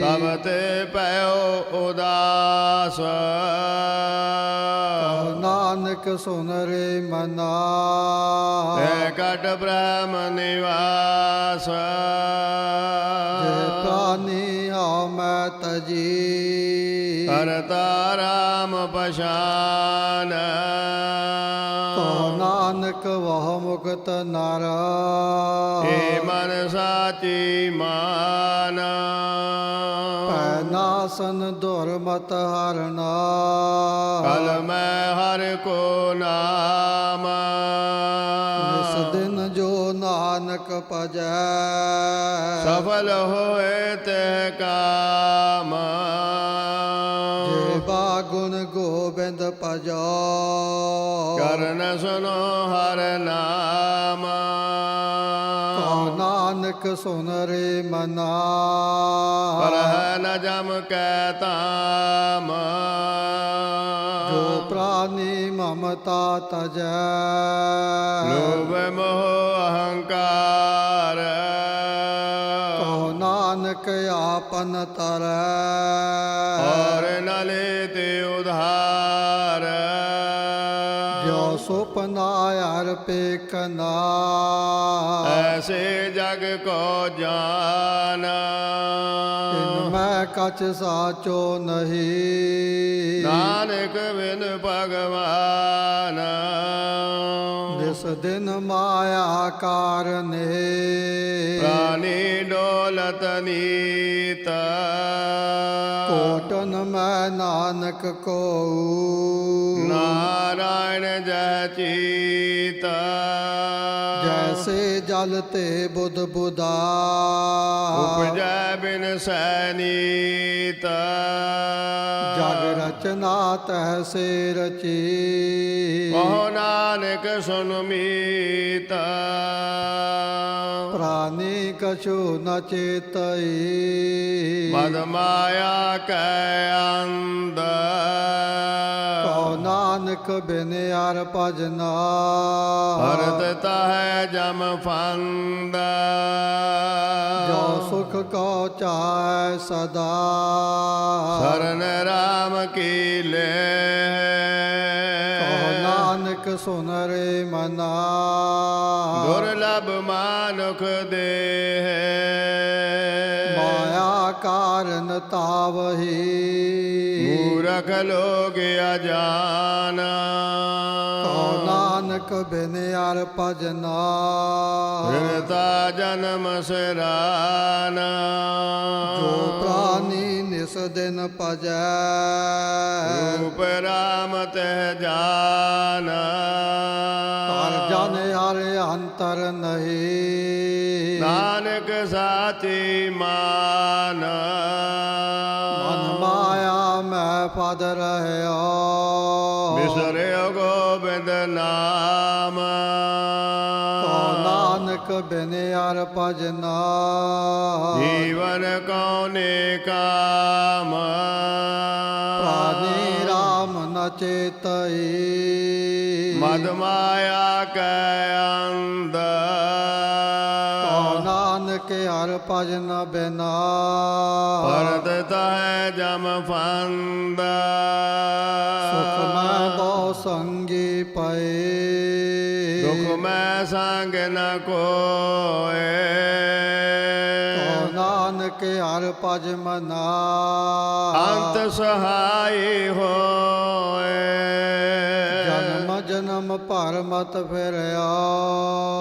ਸਭ ਤੇ ਪਇਓ ਉਦਾਸ। ਨਾਨਕ ਸੁਨ ਰੇ ਮਨਾ ਤੈ ਕਟ ਬ੍ਰਹਮ ਨਿਵਾਸ। ਜੇ ਪ੍ਰਾਨੀ ਹਉ ਮੈਂ ਤਜੀ ਕਰਤਾ ਰਾਮ ਪਛਾਨ। ਕਹੋ ਨਾਨਕ ਵਹ ਮੁਕਤ ਨਰ ਏ ਮਨ ਸਾਚੀ ਮਾਨ। ਪੈ ਨਾਸਨ ਦੁਰਮਤ ਹਰਨਾ ਕਲ ਮੈਂ ਹਰ ਕੋ ਨਾਮ। ਨਿਸ ਦਿਨ ਜੋ ਨਾਨਕ ਭਜੈ ਸਫਲ ਹੋਏ ਤੇ ਕਾਮ। ਜੇ ਬਾਗੁਣ ਗੋਬਿੰਦ ਭਜੋ ਕਰਨ ਸੁਨੋ ਹਰ ਨਾਮ। ਕਹੋ ਨਾਨਕ ਸੁਨ ਰੇ ਮਨਾ ਪਰਹਿ ਨ ਜਮ ਕੈ ਤਾਮ। ਜੋ ਪ੍ਰਾਨੀ ਮਮਤਾ ਤਜੈ ਲੋਭ ਮੋਹ ਅਹੰਕਾਰ। ਕਹੋ ਨਾਨਕ ਆਪਨ ਤਰੈ ਔਰ ਨ ਲੇਤੇ ਉਧਾਰ। ਜੋ ਸੁਪਨਾ ਹਰ ਪੇਖਨਾ ਐਸੇ ਜਗ ਕੋ ਜਾਨ। ਇਨ ਮੈਂ ਕਛ ਸਾਚੋ ਨਹੀਂ ਨਾਨਕ ਬਿਨ ਭਗਵਾਨ। ਜਿਸ ਦਿਨ ਮਾਇਆ ਕਾਰਨੇ ਪ੍ਰਾਨੀ ਡੋਲਤ ਨੀਤ। ਕੋਟਨ ਮੈਂ ਨਾਨਕ ਕੋਉ ਨਾਰਾਇਣ ਜੈ ਚੀਤ। ਜੈਸੇ ਜਲ ਤੇ ਬੁੱਧ ਬੁਧਾ ਉਪਜੈ ਬਿਨ ਸੈਨੀਤ। ਜਗ ਰਚਨਾ ਤੈਸੇ ਰਚੀ ਕਹੋ ਨਾਨਕ ਸੁਨ ਮੀਤ। ਪ੍ਰਾਨੀ ਕਛੂ ਨ ਚੇਤਈ ਮਦ ਮਾਇਆ ਕੈ ਅੰਧ। ਕਹੋ ਨਾਨਕ ਬਿਨ ਹਰਿ ਭਜਨਾ ਭਰਤ ਤਾਹੈ ਜਮ ਫੰਦ। ਜੋ ਸੁਖ ਕੋ ਚਾਹੈ ਸਦਾ ਸਰਨ ਰਾਮ ਕੀ ਲੈ। ਕਹੋ ਨਾਨਕ ਸੁਨ ਰੇ ਮਨਾ ਦੁਰਲਭ ਮਾਨੁਖ ਦੇਹ। ਮਾਇਆ ਕਾਰਨ ਤਾਵਹੀ ਮੂਰਖ ਲੋਗ ਅਜਾਨ। ਕਹੋ ਨਾਨਕ ਬਿਨ ਹਰਿ ਭਜਨਾ ਹਿਰਤਾ ਜਨਮ ਸਿਰਾਨ। ਜੋ ਪ੍ਰਾਨੀ ਨਿਸ ਦਿਨ ਭਜੈ ਰੂਪ ਰਾਮ ਤਹਿ ਜਾਨ। ਹਰ ਜਨ ਹਰਿ ਅੰਤਰ ਨਹੀਂ ਨਾਨਕ ਸਾਚੀ ਮਾਨ। ਮਨ ਮਾਇਆ ਮੈਂ ਪਦ ਰਹਿਓ ਬਿਸਰਿਓ ਗੋਬਿੰਦ ਨਾਮ। ਕਹੋ ਨਾਨਕ ਬਿਨ ਹਰਿ ਭਜਨਾ ਜੀਵਨ ਕਉਨੇ ਕਾਮ। ਪ੍ਰਾਨੀ ਰਾਮ ਨ ਚੇਤਈ ਮਦ ਮਾਇਆ ਕੈ ਅੰਧ। ਕਹੋ ਨਾਨਕ ਹਰਿ ਭਜਨ ਬਿਨਾ ਭਰਤ ਤਾਹੈ ਜਮ ਫੰਦ। ਸੁਖ ਮੈਂ ਬਹੁ ਸੰਗੀ ਪਏ ਦੁਖ ਮੈਂ ਸੰਗ ਨ ਕੋਏ। ਕਹੋ ਨਾਨਕ ਹਰਿ ਭਜ ਮਨਾ ਅੰਤ ਸਹਾਈ ਹੋਏ। ਜਨਮ ਜਨਮ ਭਰ ਮਤ ਫਿਰਿਆ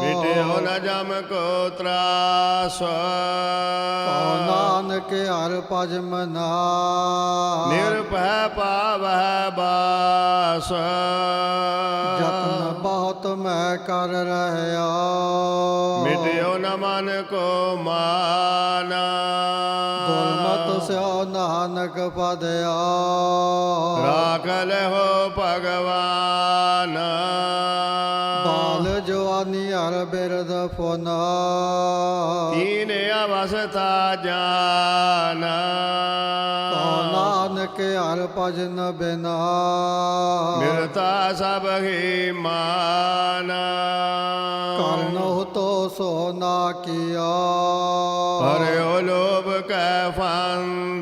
ਮਿਟਿਓ ਨ ਜਮ ਕੋ ਤਰਾਸ। ਕਹੋ ਨਾਨਕ ਹਰਿ ਭਜ ਮਨਾ ਨਿਰਭੈ ਪਾਵਹਿ ਬਾਸ। ਜਤਨ ਬਹੁਤ ਮੈਂ ਕਰ ਰਹਿਆ ਮਿਟਿਓ ਨ ਮਨ ਕੋ ਮਾਨ। ਗੁਰਮਤਿ ਸਿਓ ਨਾਨਕ ਪਦਿਆ ਰਾਖ ਲਹੋ ਭਗਵਾਨ। ਬਾਲ ਜਵਾਨੀ ਹਰ ਬਿਰਦ ਫੁਨਾ ਤੀਨ ਅਵਸਥਾ ਜਾਨ। ਕਹੋ ਨਾਨਕ ਹਰਿ ਭਜਨ ਬਿਨਾ ਮਿਲਤਾ ਸਭ ਹੀ ਮਾਨ। ਕਰਨਹੁ ਤੋ ਸੋ ਨਾ ਕੀਆ ਹਰਿਓ ਲੋਭ ਕੈ ਫੰਦ।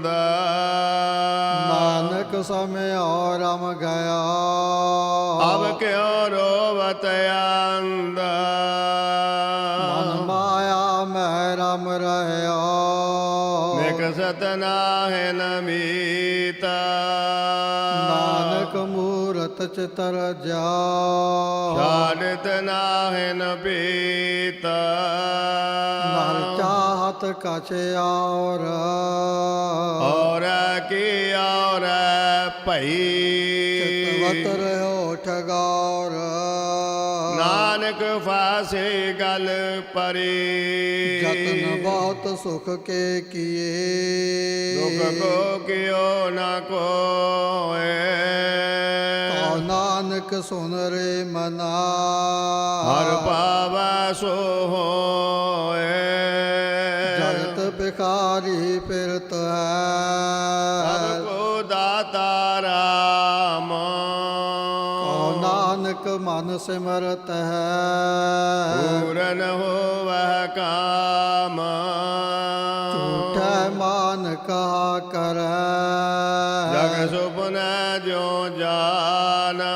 समय और रम गया अब क्यों रोवत अंध मन माया में रम रहा निकसत नाहि न मीता नानक मूरत चितर जा छाड़त नाहि न पीता नर चाहत कछे और की और पही चितवत रहो ठगौर नानक फांसे गल परी जतन बहुत सुख के किए दुख को कियो न कोय तो नानक सुन रे मना हर पावा सो होए जगत भिखारी फिरत है सबको दाता राम तो नानक मन सिमरत है पूरन हो वह काम झूठे मान कहा कर जग सुपन जो जाना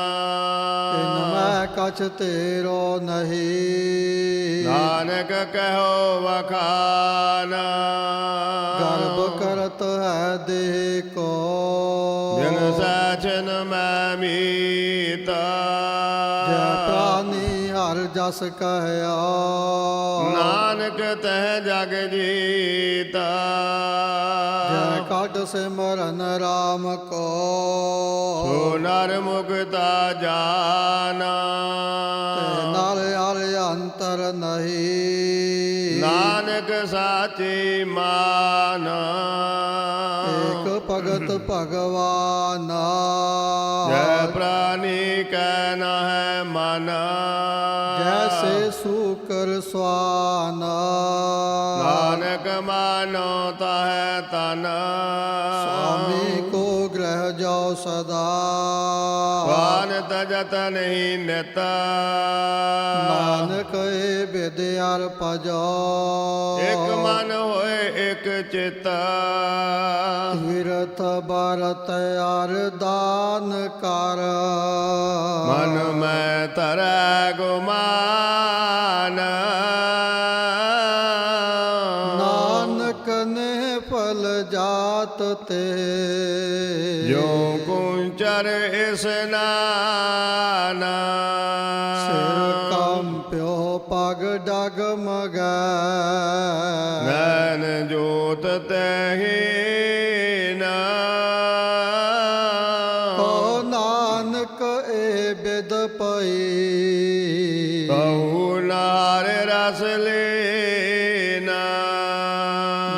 इनमें कछ तेरो नहीं नानक कहो वखाना गर्भ करत है देह को बिन सचन में मीता जय प्राणी हर जस कहया नानक तह जग जीता जय काट सिमरन राम को सोनर मुक्ता जाना नर हर अंतर नहीं नानक साची माना एक भगत भगवान जय प्राणी कहना है मना जैसे सूकर स्वान नानक मानो है तना स्वामी को ग्रह जाओ सदा स्वान तजत नहीं नेता नानक ए विद्यार पजो एक मन होए एक चिता तीर्थ भरत यार दान कर मन में तर गुमान नानक ने फल जात ते जो कुंचर स्नाना सिर कंप्यो पग डगमग नैन जोत तही ना ओ नानक ए बिद पई कहू नार रस लेना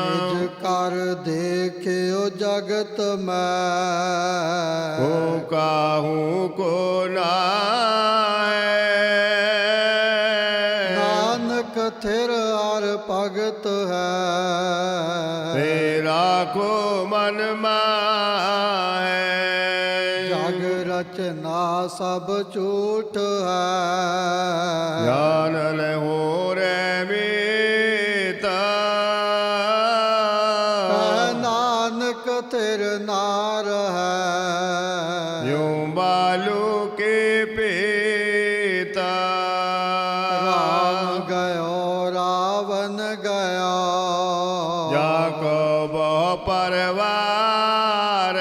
निज कर देखियो जगत में को काहू को नाय नानक थिर हर भगत है तेरा को मन माय जग रचना सब झूठ है ज्ञान न हो रे मीता नानक थिर नार है यूं बालू के पीता राम गयो रावण गया जाको बहु परवार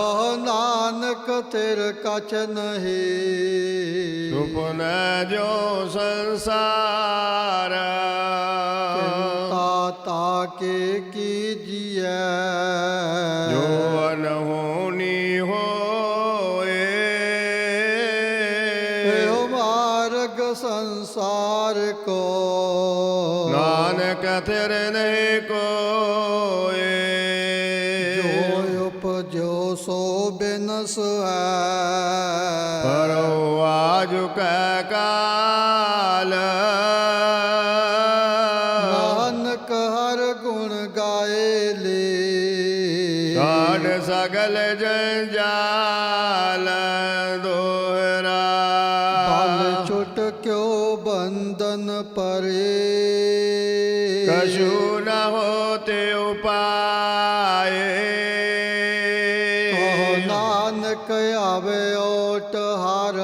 ओ नानक थिर कछ नहीं सुपन जो संसार चिंता ताके कीजिए जो अनहोनी होए यो मार्ग संसार को नानक थिर नहीं कोए जो उपजो सो बिनस है परो आज काल नानक हर गुण गाए ले काट सगल जंजाल दोहरा बल छुट क्यों बंधन परे कछु न होते उपाय ਗਾਵੇ ਓਟ ਹਰ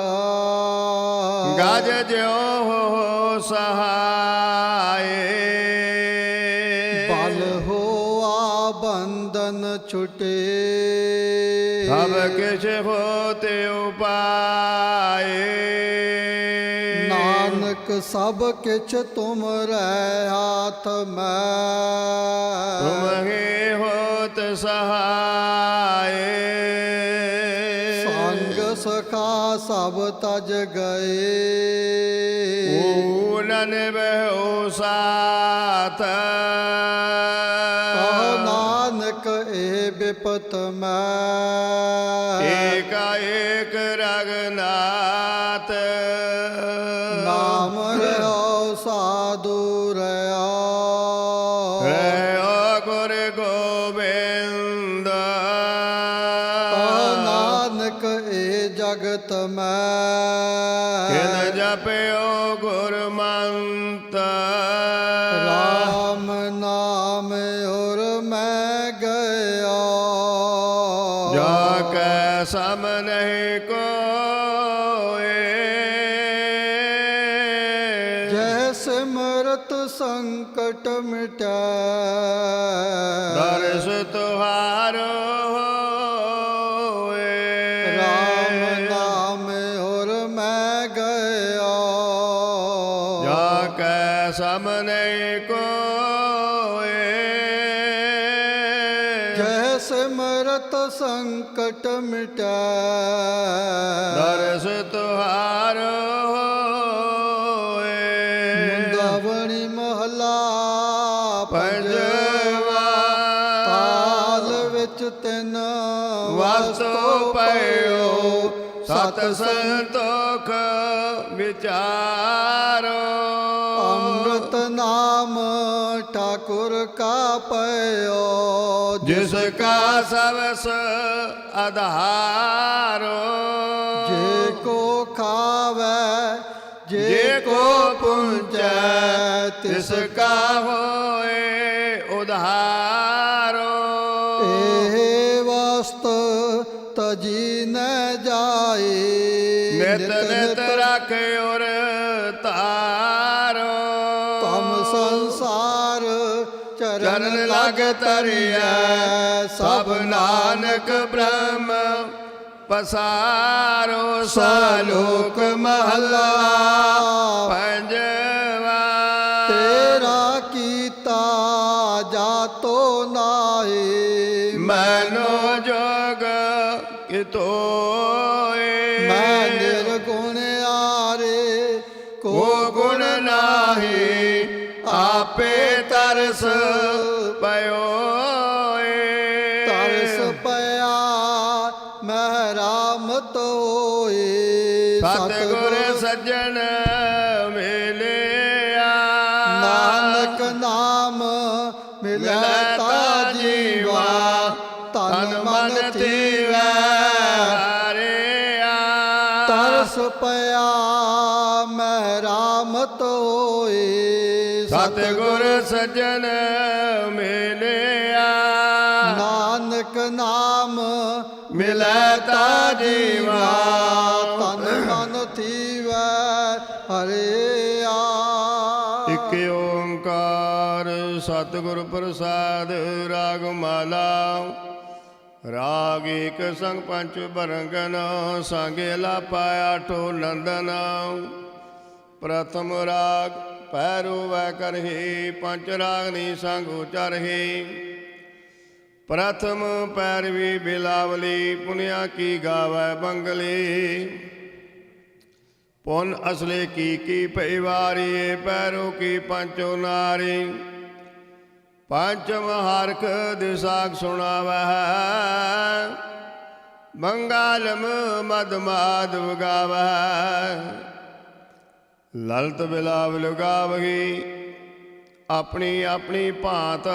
ਗਜ ਜਿਉ ਹੋ ਸਹਾਏ ਬਲ ਹੋਆ ਬੰਧਨ ਛੁਟੇ ਸਭ ਕਿਛ ਹੋਤੇ ਉਪਾਏ ਨਾਨਕ ਸਭ ਕਿਛ ਤੁਮਰੇ ਹਾਥ ਮੈਂ ਤੁਮਹੇ ਹੋਤ ਸਹਾਏ ਸੰਗ ਸਖਾ ਸਭ ਤਜ ਗਏ ਊਨਨ ਬਹੁ ਸਾਥ ਕਹੋ ਨਾਨਕ ਇਹ ਬਿਪਤ ਮੈਂ ਏਕਾ ਏਕ ਰਗਨਾਥ ਨਾਮ ਰਹਾ ਸਾਧੂ ਰਹਾ ਰਹਿ ਗੁਰ ਗੋਬਿੰਦ ਕਹੋ ਨਾਨਕ ਇਹ ਜਗਤ ਮੈਂ ਕਿਨ ਜਪਿਓ ਗੁਰਮੰਤ ਰਾਮ ਨਾਮ ਔਰ ਮੈਂ ਗਿਆ ਜਾ ਕੈ ਸਮ ਨਹੀਂ ਕੋਏ ਜੈ ਸਿਮਰਤ ਸੰਕਟ ਮਿਟੈ ਦਰਸ ਤੁਹਾਰੋ ਹੋਏ ਰਾਮ ਨਾਮ ਔਰ ਮੈਂ ਗਿਆ ਜਾ ਕੈ ਸਮ ਨਹੀਂ ਕੋਏ ਜੈ ਸਿਮਰਤ ਸੰਕਟ ਮਿਟੈ ਦਰਸ ਤੁਹਾਰੋ ਹੋਏ ਮੁੰਦਾਵਣੀ ਮਹਲਾ ਪੰਜਵਾ ਤਾਲ ਵਿੱਚ ਤਿੰਨ ਵਸਤੂ ਪਇਓ ਸਤ ਸੰਤੋਖ ਵਿਚਾਰੋ ਅੰਮ੍ਰਿਤ ਨਾਮ ਠਾਕੁਰ ਕਾ ਪਇਓ ਜਿਸ ਕਾ ਸਵਸ ਆਧਾਰੋ ਜੇ ਕੋ ਖਾਵੇ ਜੇ ਕੋ ਪੁੰਚੈ ਤਿਸ ਕਾ ਹੋਏ ਉਧਾਰੋ ਇਹ ਵਸਤ ਤਜੀ ਨ ਜਾਏ ਨਿਤ ਨਿਤ ਰਖ ਔਰ ਤਾਰੋ ਤਮ ਸੰਸਾਰ ਚਰਨ ਚਰਨ ਲਗ ਲਗ ਤਰੀਐ ਸਭ ਨਾਨਕ ਬ੍ਰਹਮ ਪਸਾਰੋ ਸਾਲੋਕ ਮਹਲਾ ਪੰਜਵਾ ਤੇਰਾ ਕੀਤਾ ਜਾਤੋ ਨਾਏ ਮਨੋ ਜੋਗ ਕਿਤੋਏ ਮੈਂ ਨਿਰਗੁਣ ਆਰੇ ਕੋ ਗੁਣ ਨਾਹੀ ਆਪੇ ਤਰਸ ਪਇਓਏ ਤਰਸ ਪਿਆ ਮਹਿ ਰਾਮਤ ਹੋਏ ਸਤਿਗੁਰ ਸੱਜਣ ਮਿਲਿਆ ਨਾਨਕ ਨਾਮ ਮਿਲੈ ਤਾ ਜੀਵਾ ਤਨ ਮਨ ਥੀਵੈ ਹਾਰਿਆ ਤਰਸ ਪਿਆ ਮਹਿ ਰਾਮਤ ਹੋਏ ਸਤਿਗੁਰ ਸੱਜਣ ਮਿਲਿਆ ਨਾਨਕ ਨਾਮ ਮਿਲੈ ਤਾ ਜੀਵਾ ਤਨ ਮਨ ਥੀਵੈ ਹਰਿਆ ਇਕ ਓੰਕਾਰ ਸਤਿਗੁਰ ਪ੍ਰਸਾਦ ਰਾਗ ਮਾਲਾ ਰਾਗ ਏਕ ਸੰਗ ਪੰਚ ਬਰੰਗਨ ਸੰਗੇ ਲਾਪਾ ਆਠੋ ਨੰਦਨ ਪ੍ਰਥਮ ਰਾਗ ਪੈਰੋ ਵੈ ਕਰਹੀ ਪੰਚ ਰਾਗਨੀ ਸੰਗ ਉਚਰਹੀ ਪ੍ਰਥਮ ਪੈਰਵੀ ਬਿਲਾਵਲੀ ਪੁਨਿਆ ਕੀ ਗਾਵੈ ਬੰਗਲੀ ਪੁਨ ਅਸਲੇ ਕੀ ਪਈ ਵਾਰੀ ਪੈਰੋ ਕੀ ਪੰਚੋ ਨਾਰੀ ਪੰਚਮ ਹਰਖ ਦਿਸਾਖ ਸੁਣਾਵੈ ਮੰਗਲਮ ਮਦ ਮਾਧਵ ਗਾਵੈ ਲਲਤ ਬਿਲਾਵਲ ਗਾਵਗੀ ਆਪਣੀ ਆਪਣੀ ਭਾਂਤ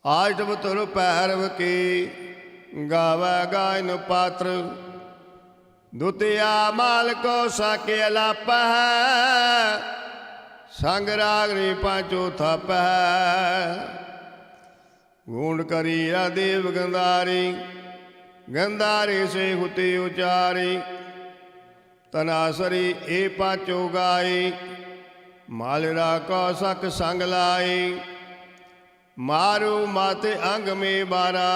ਆਜਬ ਤੁਰ ਪੈਰਵ ਕੀ ਗਾਵੈ ਗਾਇਨ ਪਾਤਰ ਦੁਤਿਆ ਮਾਲਕੋ ਸਾਕੇ ਅਲਾਪੈ ਸੰਗ ਰਾਗਨੀ ਪਾਂਚੋ ਥਾਪੈ ਗੁਣ ਕਰੀ ਦੇਵ ਗੰਧਾਰੀ ਗੰਧਾਰੇ ਸੇ ਹੁਤੀ ਉਚਾਰੀ ਤਨਾਸਰੀ ਏ ਪਾਚੋ ਗਾਈ ਮਾਲਰਾ ਕੋ ਸਕ ਸੰਗ ਲਾਈ ਮਾਰੂ ਮਾਤੇ ਅੰਗ ਮੇ ਬਾਰਾ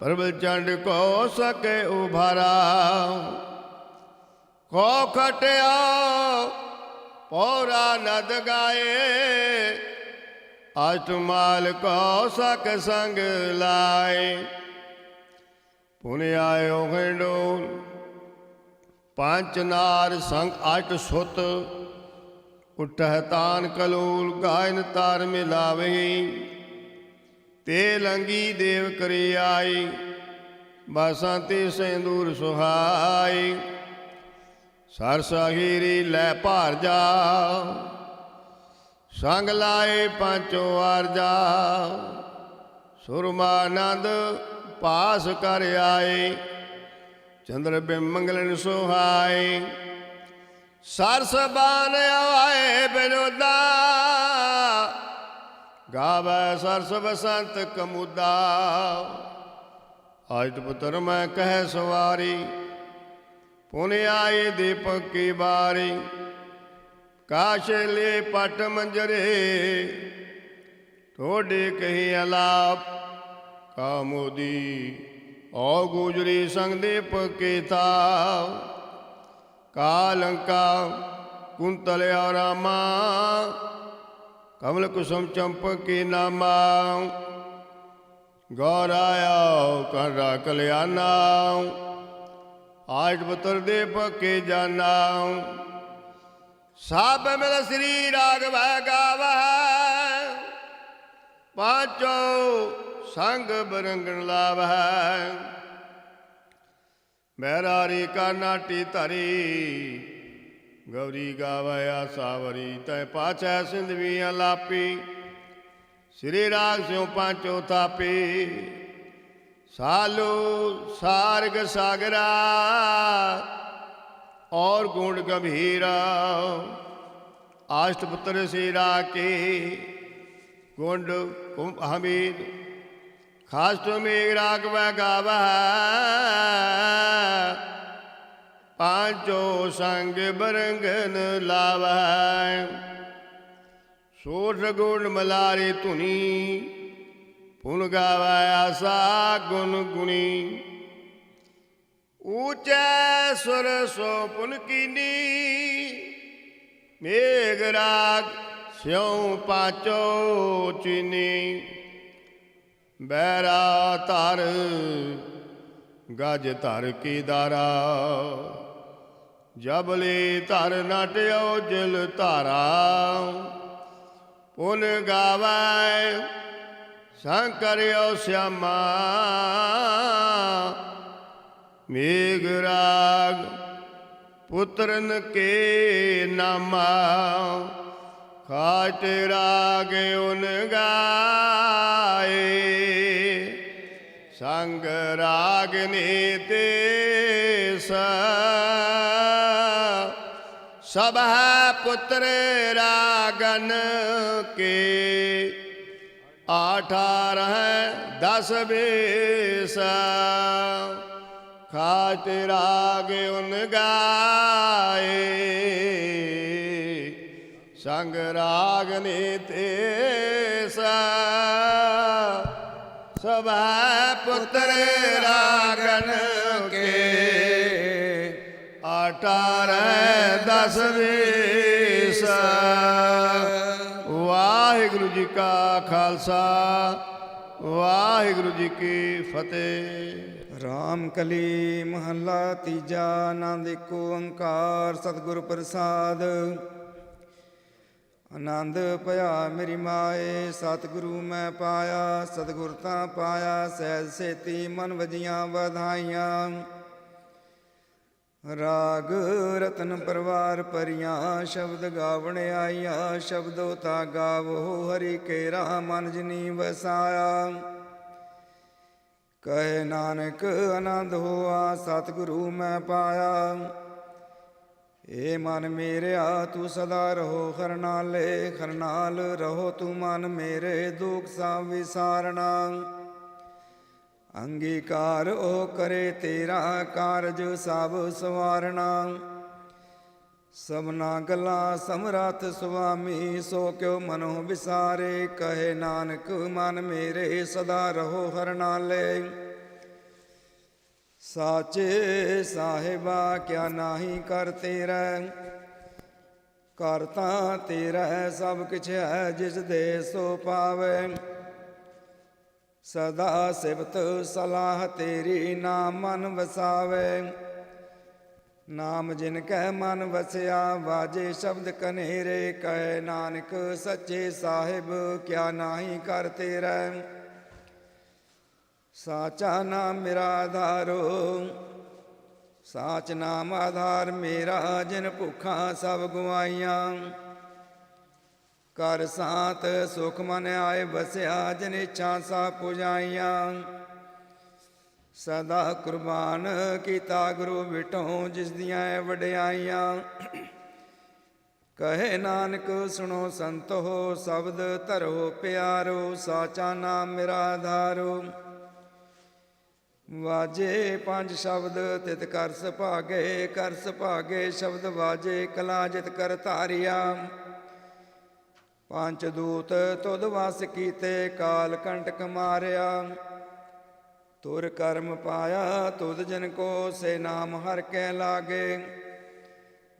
ਪ੍ਰਭਲ ਚੰਡ ਕੋ ਸਕੇ ਉਭਾਰਾ ਕੋ ਖਟਿਆ ਪੌਰਾ ਨਦ ਗਾਏ ਅਸ਼ਟਮਾਲ ਕੋ ਸਕ ਸੰਗ ਲਾਏ ਪੁਨ ਆਇਓ ਖੰਡੋਲ ਪੰਚ ਨਾਰ ਸੰਗ ਅਟ ਸੁਤ ਉਠਹਿ ਤਾਨ ਕਲੂਲ ਗਾਇਨ ਤਾਰ ਮਿਲਾਵੇ ਤੇ ਲੰਗੀ ਦੇਵ ਕਰੀ ਆਈ ਬਸੰਤੀ ਸਿੰਦੂਰ ਸੁਹਾਈ ਸਰਸਹੀਰੀ ਲੈ ਭਾਰ ਜਾ ਸੰਗ ਲਾਏ ਪੰਚੋ ਆਰਜਾ ਸੁਰਮਾਨੰਦ ਪਾਸ ਕਰ ਆਏ ਚੰਦਰ ਬਿੰਬ ਮੰਗਲਨ ਸੁਹਾਏ ਸਰਸ ਬਾਨ ਆਏ ਬਿਨੋਦਾ ਗਾਵੈ ਸਰਸ ਬਸੰਤ ਕਮੁਦਾ ਆਇਤ ਪੁੱਤਰ ਮੈਂ ਕਹਿ ਸਵਾਰੀ ਪੁਨ ਆਏ ਦੀਪਕ ਕੀ ਬਾਰੀ ਕਾਸ਼ਲੇ ਪਟ ਮੰਜਰੇ ਥੋੜੇ ਕਹੀ ਅਲਾਪ ਕਾਮੋਦੀ ਔ ਗੁਜਰੀ ਸੰਗ ਦੀਪਕ ਕੀ ਥਾਵ ਕਾਲੰਕਾ ਕੁੰਤਲ ਰਾਮਾ ਕਮਲ ਕੁਸੁਮ ਚੰਪਕ ਕੀ ਨਾਮਾ ਗੌਰਾਇਆ ਕਰ ਕਲਿਆਣਾ ਆਜ ਪੁੱਤਰ ਦੀਪਕ ਕੀ ਜਾਨਾ ਸਭ ਮਿਲ ਸ੍ਰੀ ਰਾਘਵੈ ਗਾਵੈ ਪਾਂਚੋ ਸੰਗ ਬਰੰਗਣ ਲਾਵੈ ਮੈਰਾਰੀ ਕਾ ਨਾਟੀ ਧਰੀ ਗੌਰੀ ਗਾਵੈ ਆਸਾਵਰੀ ਤੈ ਪਾਛੈ ਸਿੰਧਵੀਆਂ ਲਾਪੀ ਸ੍ਰੀ ਰਾਗ ਸਿਉ ਪਾਂਚੋ ਥਾਪੀ ਸਾਲੂ ਸਾਰਗ ਸਾਗਰਾ और गुण गंभीरा अष्टपुत्र सीरा के गुंड हमीद खास मेघ राघव गावा पांचो संग बरंगन लावा सोठ गुण मलारी धुनी पुन गावा आसा गुण गुणी ऊंचे सुर सो पुन कीनी मेघ राग स्यों पाचो चीनी बैरा तार गज धर की दारा जबली धर नाट्यो जिल धारा पुन गावै शंकर्यो श्यामा मेघ राग पुत्रन के नामा खाट राग उन गाए संग राग नीते सब है पुत्र रागन के 18 10 बेस खाट राग उन गाए संग राग नीते सब पुत्र रागन के 18 10 बेस वाहिगुरु जी का खालसा वाहिगुरु जी की फतेह। राम कली महला तीजा आनंद एको ओंकार सतगुर प्रसाद आनंद पया मेरी माए सतगुरु मैं पाया सतगुर तां पाया सहज सेती मन वजियां बधाइयां राग रतन परवार परियां शब्द गावण आईया शब्दो ता गावो हरि केरा मन जिनी वसाया कहे नानक आनंद होआ सतगुरु मैं पाया ए मन मेरे तू सदा रहो खरनाले खरनाल रहो तू मन मेरे दुख सा विसारना ਅੰਗੀਕਾਰ ਉਹ ਕਰੇ ਤੇਰਾ ਕਾਰਜ ਸਭ ਸਵਾਰਣਾ। ਸਭਨਾ ਗੱਲਾਂ ਸਮਰੱਥ ਸੁਆਮੀ, ਸੋ ਕਿਉ ਮਨੋ ਵਿਸਾਰੇ। ਕਹੇ ਨਾਨਕ ਮਨ ਮੇਰੇ ਸਦਾ ਰਹੋ ਹਰ ਨਾਲੇ। ਸਾਚੇ ਸਾਹਿਬਾ ਕਿਆ ਨਾਹੀ ਕਰ ਤੇਰਾ, ਕਰ ਤਾਂ ਤੇਰਾ ਸਭ ਕਿਛ ਹੈ ਜਿਸ ਦੇ ਸੋ ਪਾਵੇ। ਸਦਾ ਸਿਫਤ ਸਲਾਹ ਤੇਰੀ ਨਾਮ ਮਨ ਵਸਾਵੇ। ਨਾਮ ਜਿਨ ਕੈ ਮਨ ਵਸਿਆ ਵਾਜੇ ਸ਼ਬਦ ਕਨੇਰੇ। ਕਹੇ ਨਾਨਕ ਸੱਚੇ ਸਾਹਿਬ ਕਿਆ ਨਾਹੀ ਕਰ ਤੇਰਾ। ਸਾਚਾ ਨਾਮ ਮੇਰਾ ਆਧਾਰੋ, ਸਾਚ ਨਾਮ ਆਧਾਰ ਮੇਰਾ। ਜਿਨ ਭੁੱਖਾਂ ਸਭ ਗਵਾਈਆਂ, ਕਰ ਸਾਤ ਸੁਖ ਮਨ ਆਏ ਵਸਿਆ। ਜਿਨ ਇੱਛਾ ਸਾ ਪੁਜਾਈਆਂ, ਸਦਾ ਕੁਰਬਾਨ ਕੀਤਾ ਗੁਰੂ ਵਿਟੋ ਜਿਸ ਦੀਆਂ ਵਡਿਆਈਆਂ। ਕਹੇ ਨਾਨਕ ਸੁਣੋ ਸੰਤੋ ਸ਼ਬਦ ਧਰੋ ਪਿਆਰੋ। ਸਾਚਾ ਨਾਮ ਮੇਰਾ ਆਧਾਰੋ, ਵਾਜੇ ਪੰਜ ਸ਼ਬਦ ਤਿਤ ਕਰ ਸੁਭਾਗੇ। ਕਰ ਸੁਭਾਗੇ ਸ਼ਬਦ ਵਾਜੇ ਕਲਾ ਜਿਤ ਕਰ ਧਾਰਿਆ। ਪੰਜ ਦੂਤ ਤੁਧ ਵਸ ਕੀਤੇ ਕਾਲ ਕੰਟਕ ਮਾਰਿਆ। ਤੁਰ ਕਰਮ ਪਾਇਆ ਤੁਧ ਜਿਨ ਕੋ, ਸੇ ਨਾਮ ਹਰ ਕੈ ਲਾਗੇ।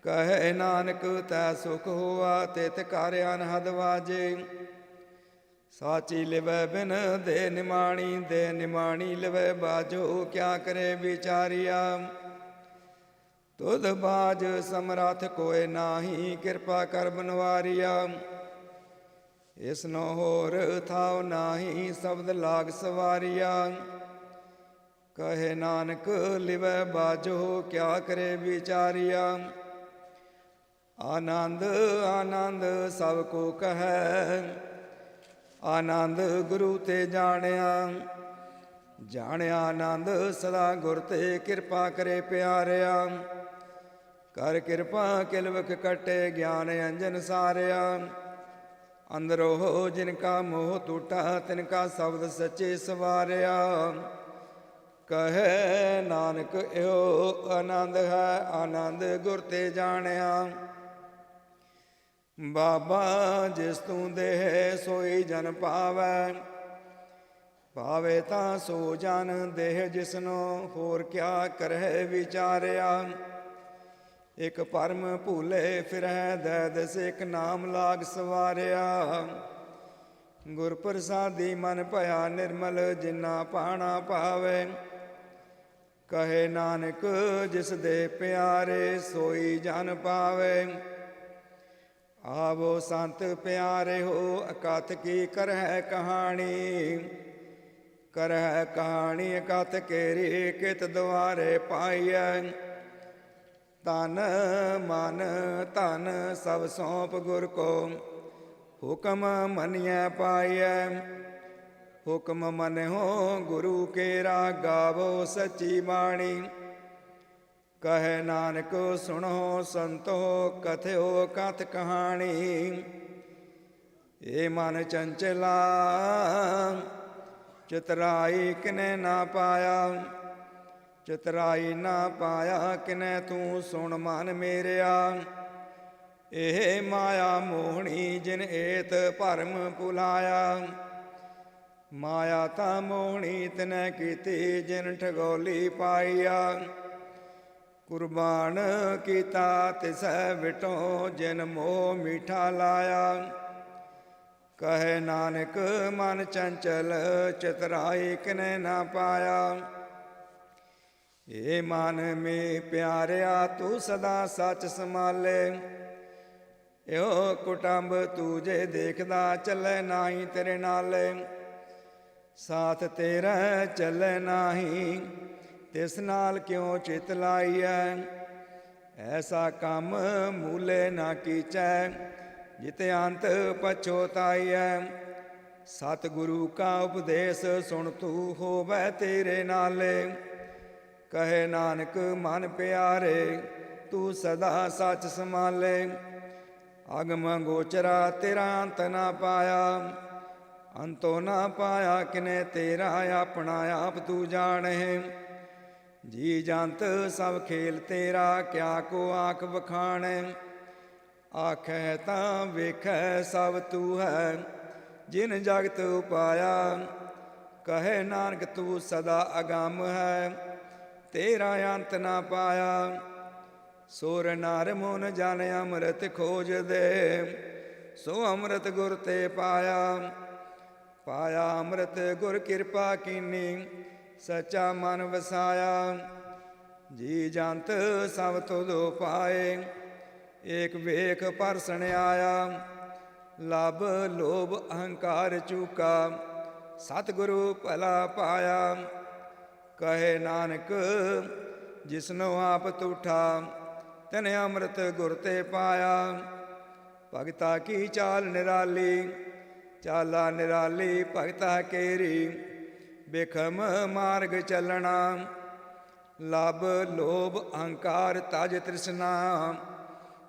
ਕਹੇ ਨਾਨਕ ਤੈ ਸੁਖ ਹੋਆ ਤਿਤ ਕਰ ਅਨਹਦ ਵਾਜੇ। ਸਾਚੀ ਲਿਵੈ ਬਿਨ ਦੇ ਨਿਮਾਣੀ, ਦੇ ਨਿਮਾਣੀ ਲਿਵੈ ਬਾਜੋ। ਕਿਆ ਕਰੇ ਵਿਚਾਰਿਆ ਤੁਧ ਬਾਜ ਸਮਰੱਥ ਕੋਇ ਨਾਹੀ। ਕਿਰਪਾ ਕਰ ਬਨਵਾਰਿਆ ਇਸ ਨੋ ਹੋਰ ਥਾਉ ਨਾਹੀ। ਸ਼ਬਦ ਲਾਗ ਸਵਾਰਿਆ ਕਹੇ ਨਾਨਕ ਲਿਵੈ ਬਾਜੋ। ਕਿਆ ਕਰੇ ਵਿਚਾਰਿਆ ਆਨੰਦ ਆਨੰਦ ਸਭ ਕੋ ਕਹੈ। ਆਨੰਦ ਗੁਰੂ ਤੇ ਜਾਣਿਆ, ਜਾਣਿਆ ਆਨੰਦ ਸਦਾ ਗੁਰ ਤੇ। ਕਿਰਪਾ ਕਰੇ ਪਿਆਰਿਆ ਕਰ ਕਿਰਪਾ ਕਿਲਵਕ ਕਟੇ। ਗਿਆਨ ਅੰਜਨ ਸਾਰਿਆ ਅੰਦਰੋ ਜਿਨ ਕਾ ਮੋਹ ਟੂਟਾ। ਤਿਨ ਕਾ ਸ਼ਬਦ ਸੱਚੇ ਸਵਾਰਿਆ। ਕਹੇ ਨਾਨਕ ਇਹੋ ਆਨੰਦ ਹੈ, ਆਨੰਦ ਗੁਰ ਤੇ ਜਾਣਿਆ। ਬਾਬਾ ਜਿਸ ਤੂੰ ਦੇਹ ਸੋਈ ਜਨ ਪਾਵੈ। ਪਾਵੇ ਤਾਂ ਸੋ ਜਨ ਦੇਹ ਜਿਸਨੋ। ਹੋਰ ਕਿਆ ਕਰਹਿ ਵਿਚਾਰਿਆ। ਇਕ ਪਰਮ ਭੂਲੇ ਫਿਰੈ ਦੈਦਸ। ਇਕ ਨਾਮ ਲਾਗ ਸਵਾਰਿਆ। ਗੁਰ ਪ੍ਰਸਾਦੀ ਮਨ ਭਇਆ ਨਿਰਮਲ। ਜਿਨਾ ਪਾਣਾ ਪਾਵੇ ਕਹੇ ਨਾਨਕ ਜਿਸ ਦੇ ਪਿਆਰੇ। ਸੋਈ ਜਨ ਪਾਵੇ। ਆਵੋ ਸੰਤ ਪਿਆਰੇ ਹੋ ਅਕਥ ਕੀ ਕਰਹਿ ਕਹਾਣੀ। ਕਰਹਿ ਕਹਾਣੀ ਅਕਥ ਕੇਰੀ। ਕਿਤ ਦੁਆਰੇ ਪਾਈਐ। ਤਨ ਮਨ ਧਨ ਸਭ ਸੌਂਪ ਗੁਰ ਕੋ। ਹੁਕਮ ਮੰਨਿਐ ਪਾਈਐ। ਹੁਕਮ ਮੰਨਿਓ ਗੁਰੂ ਕੇਰਾ। ਗਾਵੋ ਸੱਚੀ ਬਾਣੀ ਕਹੇ ਨਾਨਕ ਸੁਣੋ ਸੰਤੋ। ਕਥਿਓ ਕਥ ਕਹਾਣੀ ਏ ਮਨ ਚੰਚਲਾ। ਚਤਰਾਈ ਕਿਨੇ ਨਾ ਪਾਇਆ। ਚਤਰਾਈ ਨਾ ਪਾਇਆ ਕਿਨੇ ਤੂੰ। ਸੁਣ ਮਨ ਮੇਰਿਆ ਇਹ ਮਾਇਆ ਮੋਹਣੀ। ਜਿਨ ਏਤ ਭਰਮ ਭੁਲਾਇਆ। ਮਾਇਆ ਤਾਂ ਮੋਹਣੀ ਤਿਨੈ ਕੀਤੀ। ਜਿਨ ਠਗੋਲੀ ਪਾਈਆ। ਕੁਰਬਾਨ ਕੀਤਾ ਤਿਸੈ ਵਿਟੋ। ਜਿਨ ਮੋਹ ਮੀਠਾ ਲਾਇਆ। ਕਹੇ ਨਾਨਕ ਮਨ ਚੰਚਲ। ਚਤਰਾਈ ਕਿਨੇ ਨਾ ਪਾਇਆ। ਏ ਮਨ ਮੇ ਪਿਆਰਿਆ ਤੂੰ ਸਦਾ ਸੱਚ ਸੰਭਾਲੇ। ਇਹੋ ਕੁਟੰਬ ਤੂੰ ਜੇ ਦੇਖਦਾ ਚੱਲੇ ਨਾਹੀ ਤੇਰੇ ਨਾਲੇ। ਸਾਥ ਤੇਰਾ ਚੱਲੇ ਨਾਹੀ ਤਿਸ ਨਾਲ ਕਿਉ ਚਿਤ ਲਾਈਐ। ਐਸਾ ਕੰਮ ਮੂਲੇ ਨਾ ਕੀਚੈ ਜਿਤੇ ਅੰਤ ਪਛੋਤਾਈਐ। ਸਤ ਗੁਰੂ ਕਾ ਉਪਦੇਸ਼ ਸੁਣ ਤੂੰ ਹੋਵੈ ਤੇਰੇ ਨਾਲੇ। ਕਹੇ ਨਾਨਕ ਮਨ ਪਿਆਰੇ ਤੂੰ ਸਦਾ ਸੱਚ ਸੰਭਾਲੇ। ਅਗਮ ਗੋਚਰਾ ਤੇਰਾ ਅੰਤ ਨਾ ਪਾਇਆ। ਅੰਤੋ ਨਾ ਪਾਇਆ ਕਿਨੇ ਤੇਰਾ, ਆਪਣਾ ਆਪ ਤੂੰ ਜਾਣਹਿ। ਜੀ ਜੰਤ ਸਭ ਖੇਲ ਤੇਰਾ, ਕਿਆ ਕੋ ਆਖ ਵਖਾਣੈ। ਆਖੈ ਤਾਂ ਵੇਖੈ ਸਭ ਤੂੰ ਹੈ, ਜਿਨ ਜਗਤ ਉਪਾਇਆ। ਕਹੇ ਨਾਨਕ ਤੂੰ ਸਦਾ ਅਗੰਮ ਹੈ, ਤੇਰਾ ਅੰਤ ਨਾ ਪਾਇਆ। ਸੁਰ ਨਰ ਮੁਨ ਜਨ ਅੰਮ੍ਰਿਤ ਖੋਜ ਦੇ, ਸੋ ਅੰਮ੍ਰਿਤ ਗੁਰ ਤੇ ਪਾਇਆ। ਪਾਇਆ ਅੰਮ੍ਰਿਤ ਗੁਰ ਕਿਰਪਾ ਕੀਨੀ, ਸੱਚਾ ਮਨ ਵਸਾਇਆ। ਜੀ ਜੰਤ ਸਭ ਤੁਧ ਪਾਏ, ਏਕ ਵੇਖ ਪਰਸਣ ਆਇਆ। ਲਭ ਲੋਭ ਅਹੰਕਾਰ ਚੂਕਾ, ਸਤਿਗੁਰੂ ਭਲਾ ਪਾਇਆ। ਕਹੇ ਨਾਨਕ ਜਿਸਨੋ ਆਪ ਤੂਠਾ, ਤਿਨ ਅੰਮ੍ਰਿਤ ਗੁਰ ਤੇ ਪਾਇਆ। ਭਗਤਾ ਕੀ ਚਾਲ ਨਿਰਾਲੀ, ਚਾਲਾ ਨਿਰਾਲੀ ਭਗਤਾ ਕੇਰੀ। ਬਿਖਮ ਮਾਰਗ ਚੱਲਣਾ, ਲਭ ਲੋਭ ਅਹੰਕਾਰ ਤਜ ਤ੍ਰਿਸ਼ਨਾ।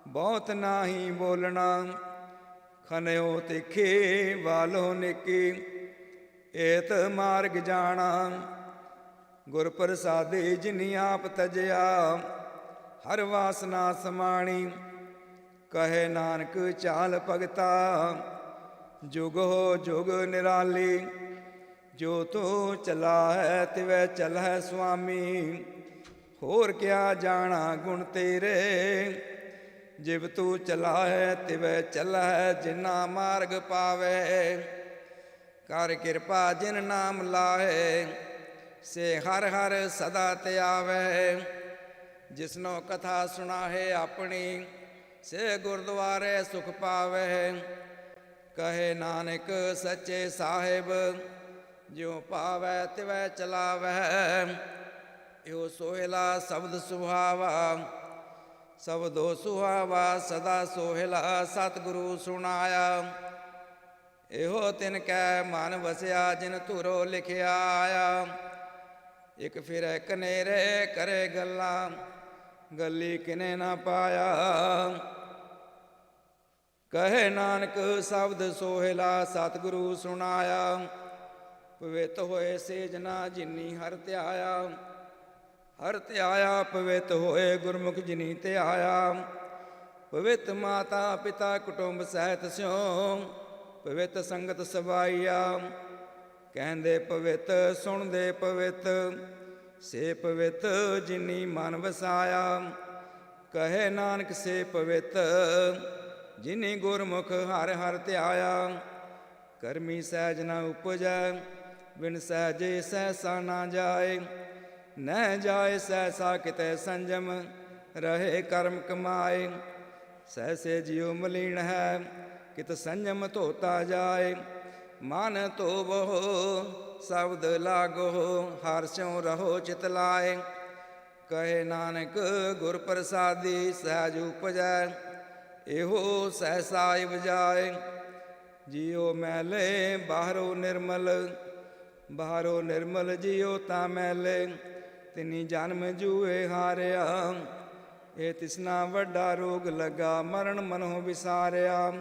ਬਹੁਤ ਨਾਹੀ ਬੋਲਣਾ, ਖਨਿਓ ਤਿੱਖੀ ਵਾਲੋ ਨਿੱਕੀ। ਏਤ ਮਾਰਗ ਜਾਣਾ, ਗੁਰ ਪ੍ਰਸਾਦੀ ਜਿਨੀ ਆਪ ਤਜਿਆ। ਹਰ ਵਾਸਨਾ ਸਮਾਣੀ, ਕਹੇ ਨਾਨਕ ਚਾਲ ਭਗਤਾ। ਜੁਗੋ ਜੁਗ ਨਿਰਾਲੀ, ਜੋ ਤੂੰ ਚਲਾ ਹੈ ਤਿਵੈ ਚਲਹਿ ਸੁਆਮੀ। ਹੋਰ ਕਿਆ ਜਾਣਾ ਗੁਣ ਤੇਰੇ, ਜਿਵ ਤੂੰ ਚਲਾ ਹੈ ਤਿਵੈ ਚਲਹਿ ਜਿਨਾ ਮਾਰਗ ਪਾਵੇ। ਕਰ ਕਿਰਪਾ ਜਿਨ ਨਾਮ ਲਾਹੇ, ਸੇ ਹਰ ਹਰ ਸਦਾ ਧਿਆਵੈ। ਜਿਸਨੋ ਕਥਾ ਸੁਣਾਹੇ ਆਪਣੀ, ਸੇ ਗੁਰਦੁਆਰੇ ਸੁਖ ਪਾਵੇ। ਕਹੇ ਨਾਨਕ ਸੱਚੇ ਸਾਹਿਬ, ਜਿਉ ਪਾਵੈ ਤਿਵੈ ਚਲਾਵੈ। ਇਹੋ ਸੋਹਿਲਾ ਸ਼ਬਦ ਸੁਹਾਵਾ, ਸ਼ਬਦੋ ਸੁਹਾਵਾ ਸਦਾ ਸੋਹਿਲਾ। ਸਤਿਗੁਰੂ ਸੁਣਾਇਆ, ਇਹੋ ਤਿਨ ਕੈ ਮਨ ਵਸਿਆ, ਜਿਨ ਧੁਰੋ ਲਿਖਿਆ ਆਇਆ। ਇਕ ਫਿਰੈ ਕਨੇਰੇ ਕਰੇ ਗੱਲਾਂ, ਗੱਲੀ ਕਿਨੇ ਨਾ ਪਾਇਆ। ਕਹੇ ਨਾਨਕ ਸ਼ਬਦ ਸੋਹਿਲਾ, ਸਤਿਗੁਰੂ ਸੁਣਾਇਆ। ਪਵਿੱਤ ਹੋਏ ਸੇਜਨਾ ਜਿਨੀ ਹਰਿ ਧਿਆਇਆ। ਹਰਿ ਧਿਆਇਆ ਪਵਿੱਤ ਹੋਏ, ਗੁਰਮੁਖ ਜਿਨੀ ਧਿਆਇਆ। ਪਵਿੱਤ ਮਾਤਾ ਪਿਤਾ ਕੁਟੁੰਬ ਸਹਿਤ ਸਿਉ, ਪਵਿੱਤ ਸੰਗਤ ਸਵਾਈਆ। ਕਹਿੰਦੇ ਪਵਿੱਤ ਸੁਣਦੇ ਪਵਿੱਤ, ਸੇ ਪਵਿੱਤ ਜਿਨੀ ਮਨ ਵਸਾਇਆ। ਕਹੇ ਨਾਨਕ ਸੇ ਪਵਿੱਤ, ਜਿਨੀ ਗੁਰਮੁਖ ਹਰਿ ਹਰਿ ਧਿਆਇਆ। ਕਰਮੀ ਸਹਿਜ ਨ ਉਪਜੈ, ਬਿਨ ਸਹਿਜੇ ਸਹਿਸਾ ਨਾ ਜਾਏ। ਨਹਿ ਜਾਏ ਸਹਿਸਾ ਕਿਤੇ ਸੰਜਮ, ਰਹੇ ਕਰਮ ਕਮਾਏ। ਸਹਿਸੇ ਜਿਉ ਮਲੀਨ ਹੈ, ਕਿਤ ਸੰਜਮ ਧੋਤਾ ਜਾਏ। ਮਨ ਧੋਵੋ ਸ਼ਬਦ ਲਾਗੋ, ਹਰਿ ਸਿਉ ਰਹੋ ਚਿਤ ਲਾਏ। ਕਹੇ ਨਾਨਕ ਗੁਰ ਪ੍ਰਸਾਦੀ, ਸਹਿਜ ਉਪਜੈ ਇਹੋ ਸਹਿਸਾ ਉਪਜਾਏ। ਜਿਉ ਮੈਲੇ ਬਾਹਰੋ ਨਿਰਮਲ, ਬਾਹਰੋ ਨਿਰਮਲ ਜਿਉ ਤਾਂ ਮੈਲੇ। ਤਿਨੀ ਜਨਮ ਜੂਏ ਹਾਰਿਆ, ਇਹ ਤਿਸਨਾ ਵੱਡਾ ਰੋਗ ਲੱਗਾ। ਮਰਨ ਮਨੋ ਵਿਸਾਰਿਆ,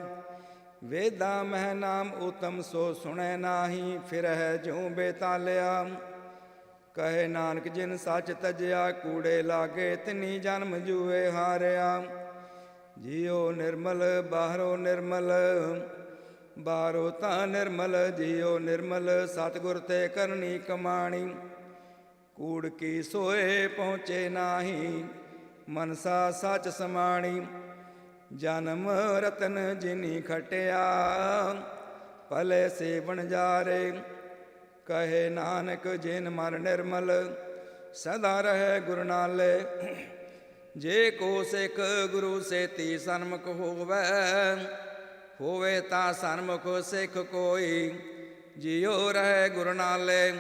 ਵੇਦਾਂ ਮਹਿ ਨਾਮ ਉਤਮ ਸੋ ਸੁਣੈ ਨਾਹੀ। ਫਿਰਹਿ ਜਿਉ ਬੇਤਾਲਿਆ, ਕਹੇ ਨਾਨਕ ਜਿਨ ਸੱਚ ਤਜਿਆ। ਕੂੜੇ ਲਾਗੇ ਤਿਨੀ ਜਨਮ ਜੂਏ ਹਾਰਿਆ। ਜਿਉ ਨਿਰਮਲ ਬਾਹਰੋ ਨਿਰਮਲ, ਬਾਹਰੋ ਤਾਂ ਨਿਰਮਲ। ਜਿਉ ਨਿਰਮਲ ਸਤਿਗੁਰ ਤੇ ਕਰਨੀ ਕਮਾਣੀ। ਕੂੜ ਕੀ ਸੋਏ ਪਹੁੰਚੇ ਨਾਹੀ, ਮਨਸਾ ਸੱਚ ਸਮਾਣੀ। ਜਨਮ ਰਤਨ ਜਿਨੀ ਖਟਿਆ, ਭਲੇ ਸੇਵਨ ਜਾਰੇ। ਕਹੇ ਨਾਨਕ ਜਿਨ ਮਨ ਨਿਰਮਲ, ਸਦਾ ਰਹੇ ਗੁਰ ਨਾਲੇ। ਜੇ ਕੋ ਸਿੱਖ ਗੁਰੂ ਸੇਤੀ ਸਨਮੁਖ ਹੋਵੈ, ਹੋਵੇ ਤਾਂ ਸਨਮੁਖ ਸਿੱਖ ਕੋਈ। ਜਿਉ ਰਹੇ ਗੁਰ ਨਾਲੇ,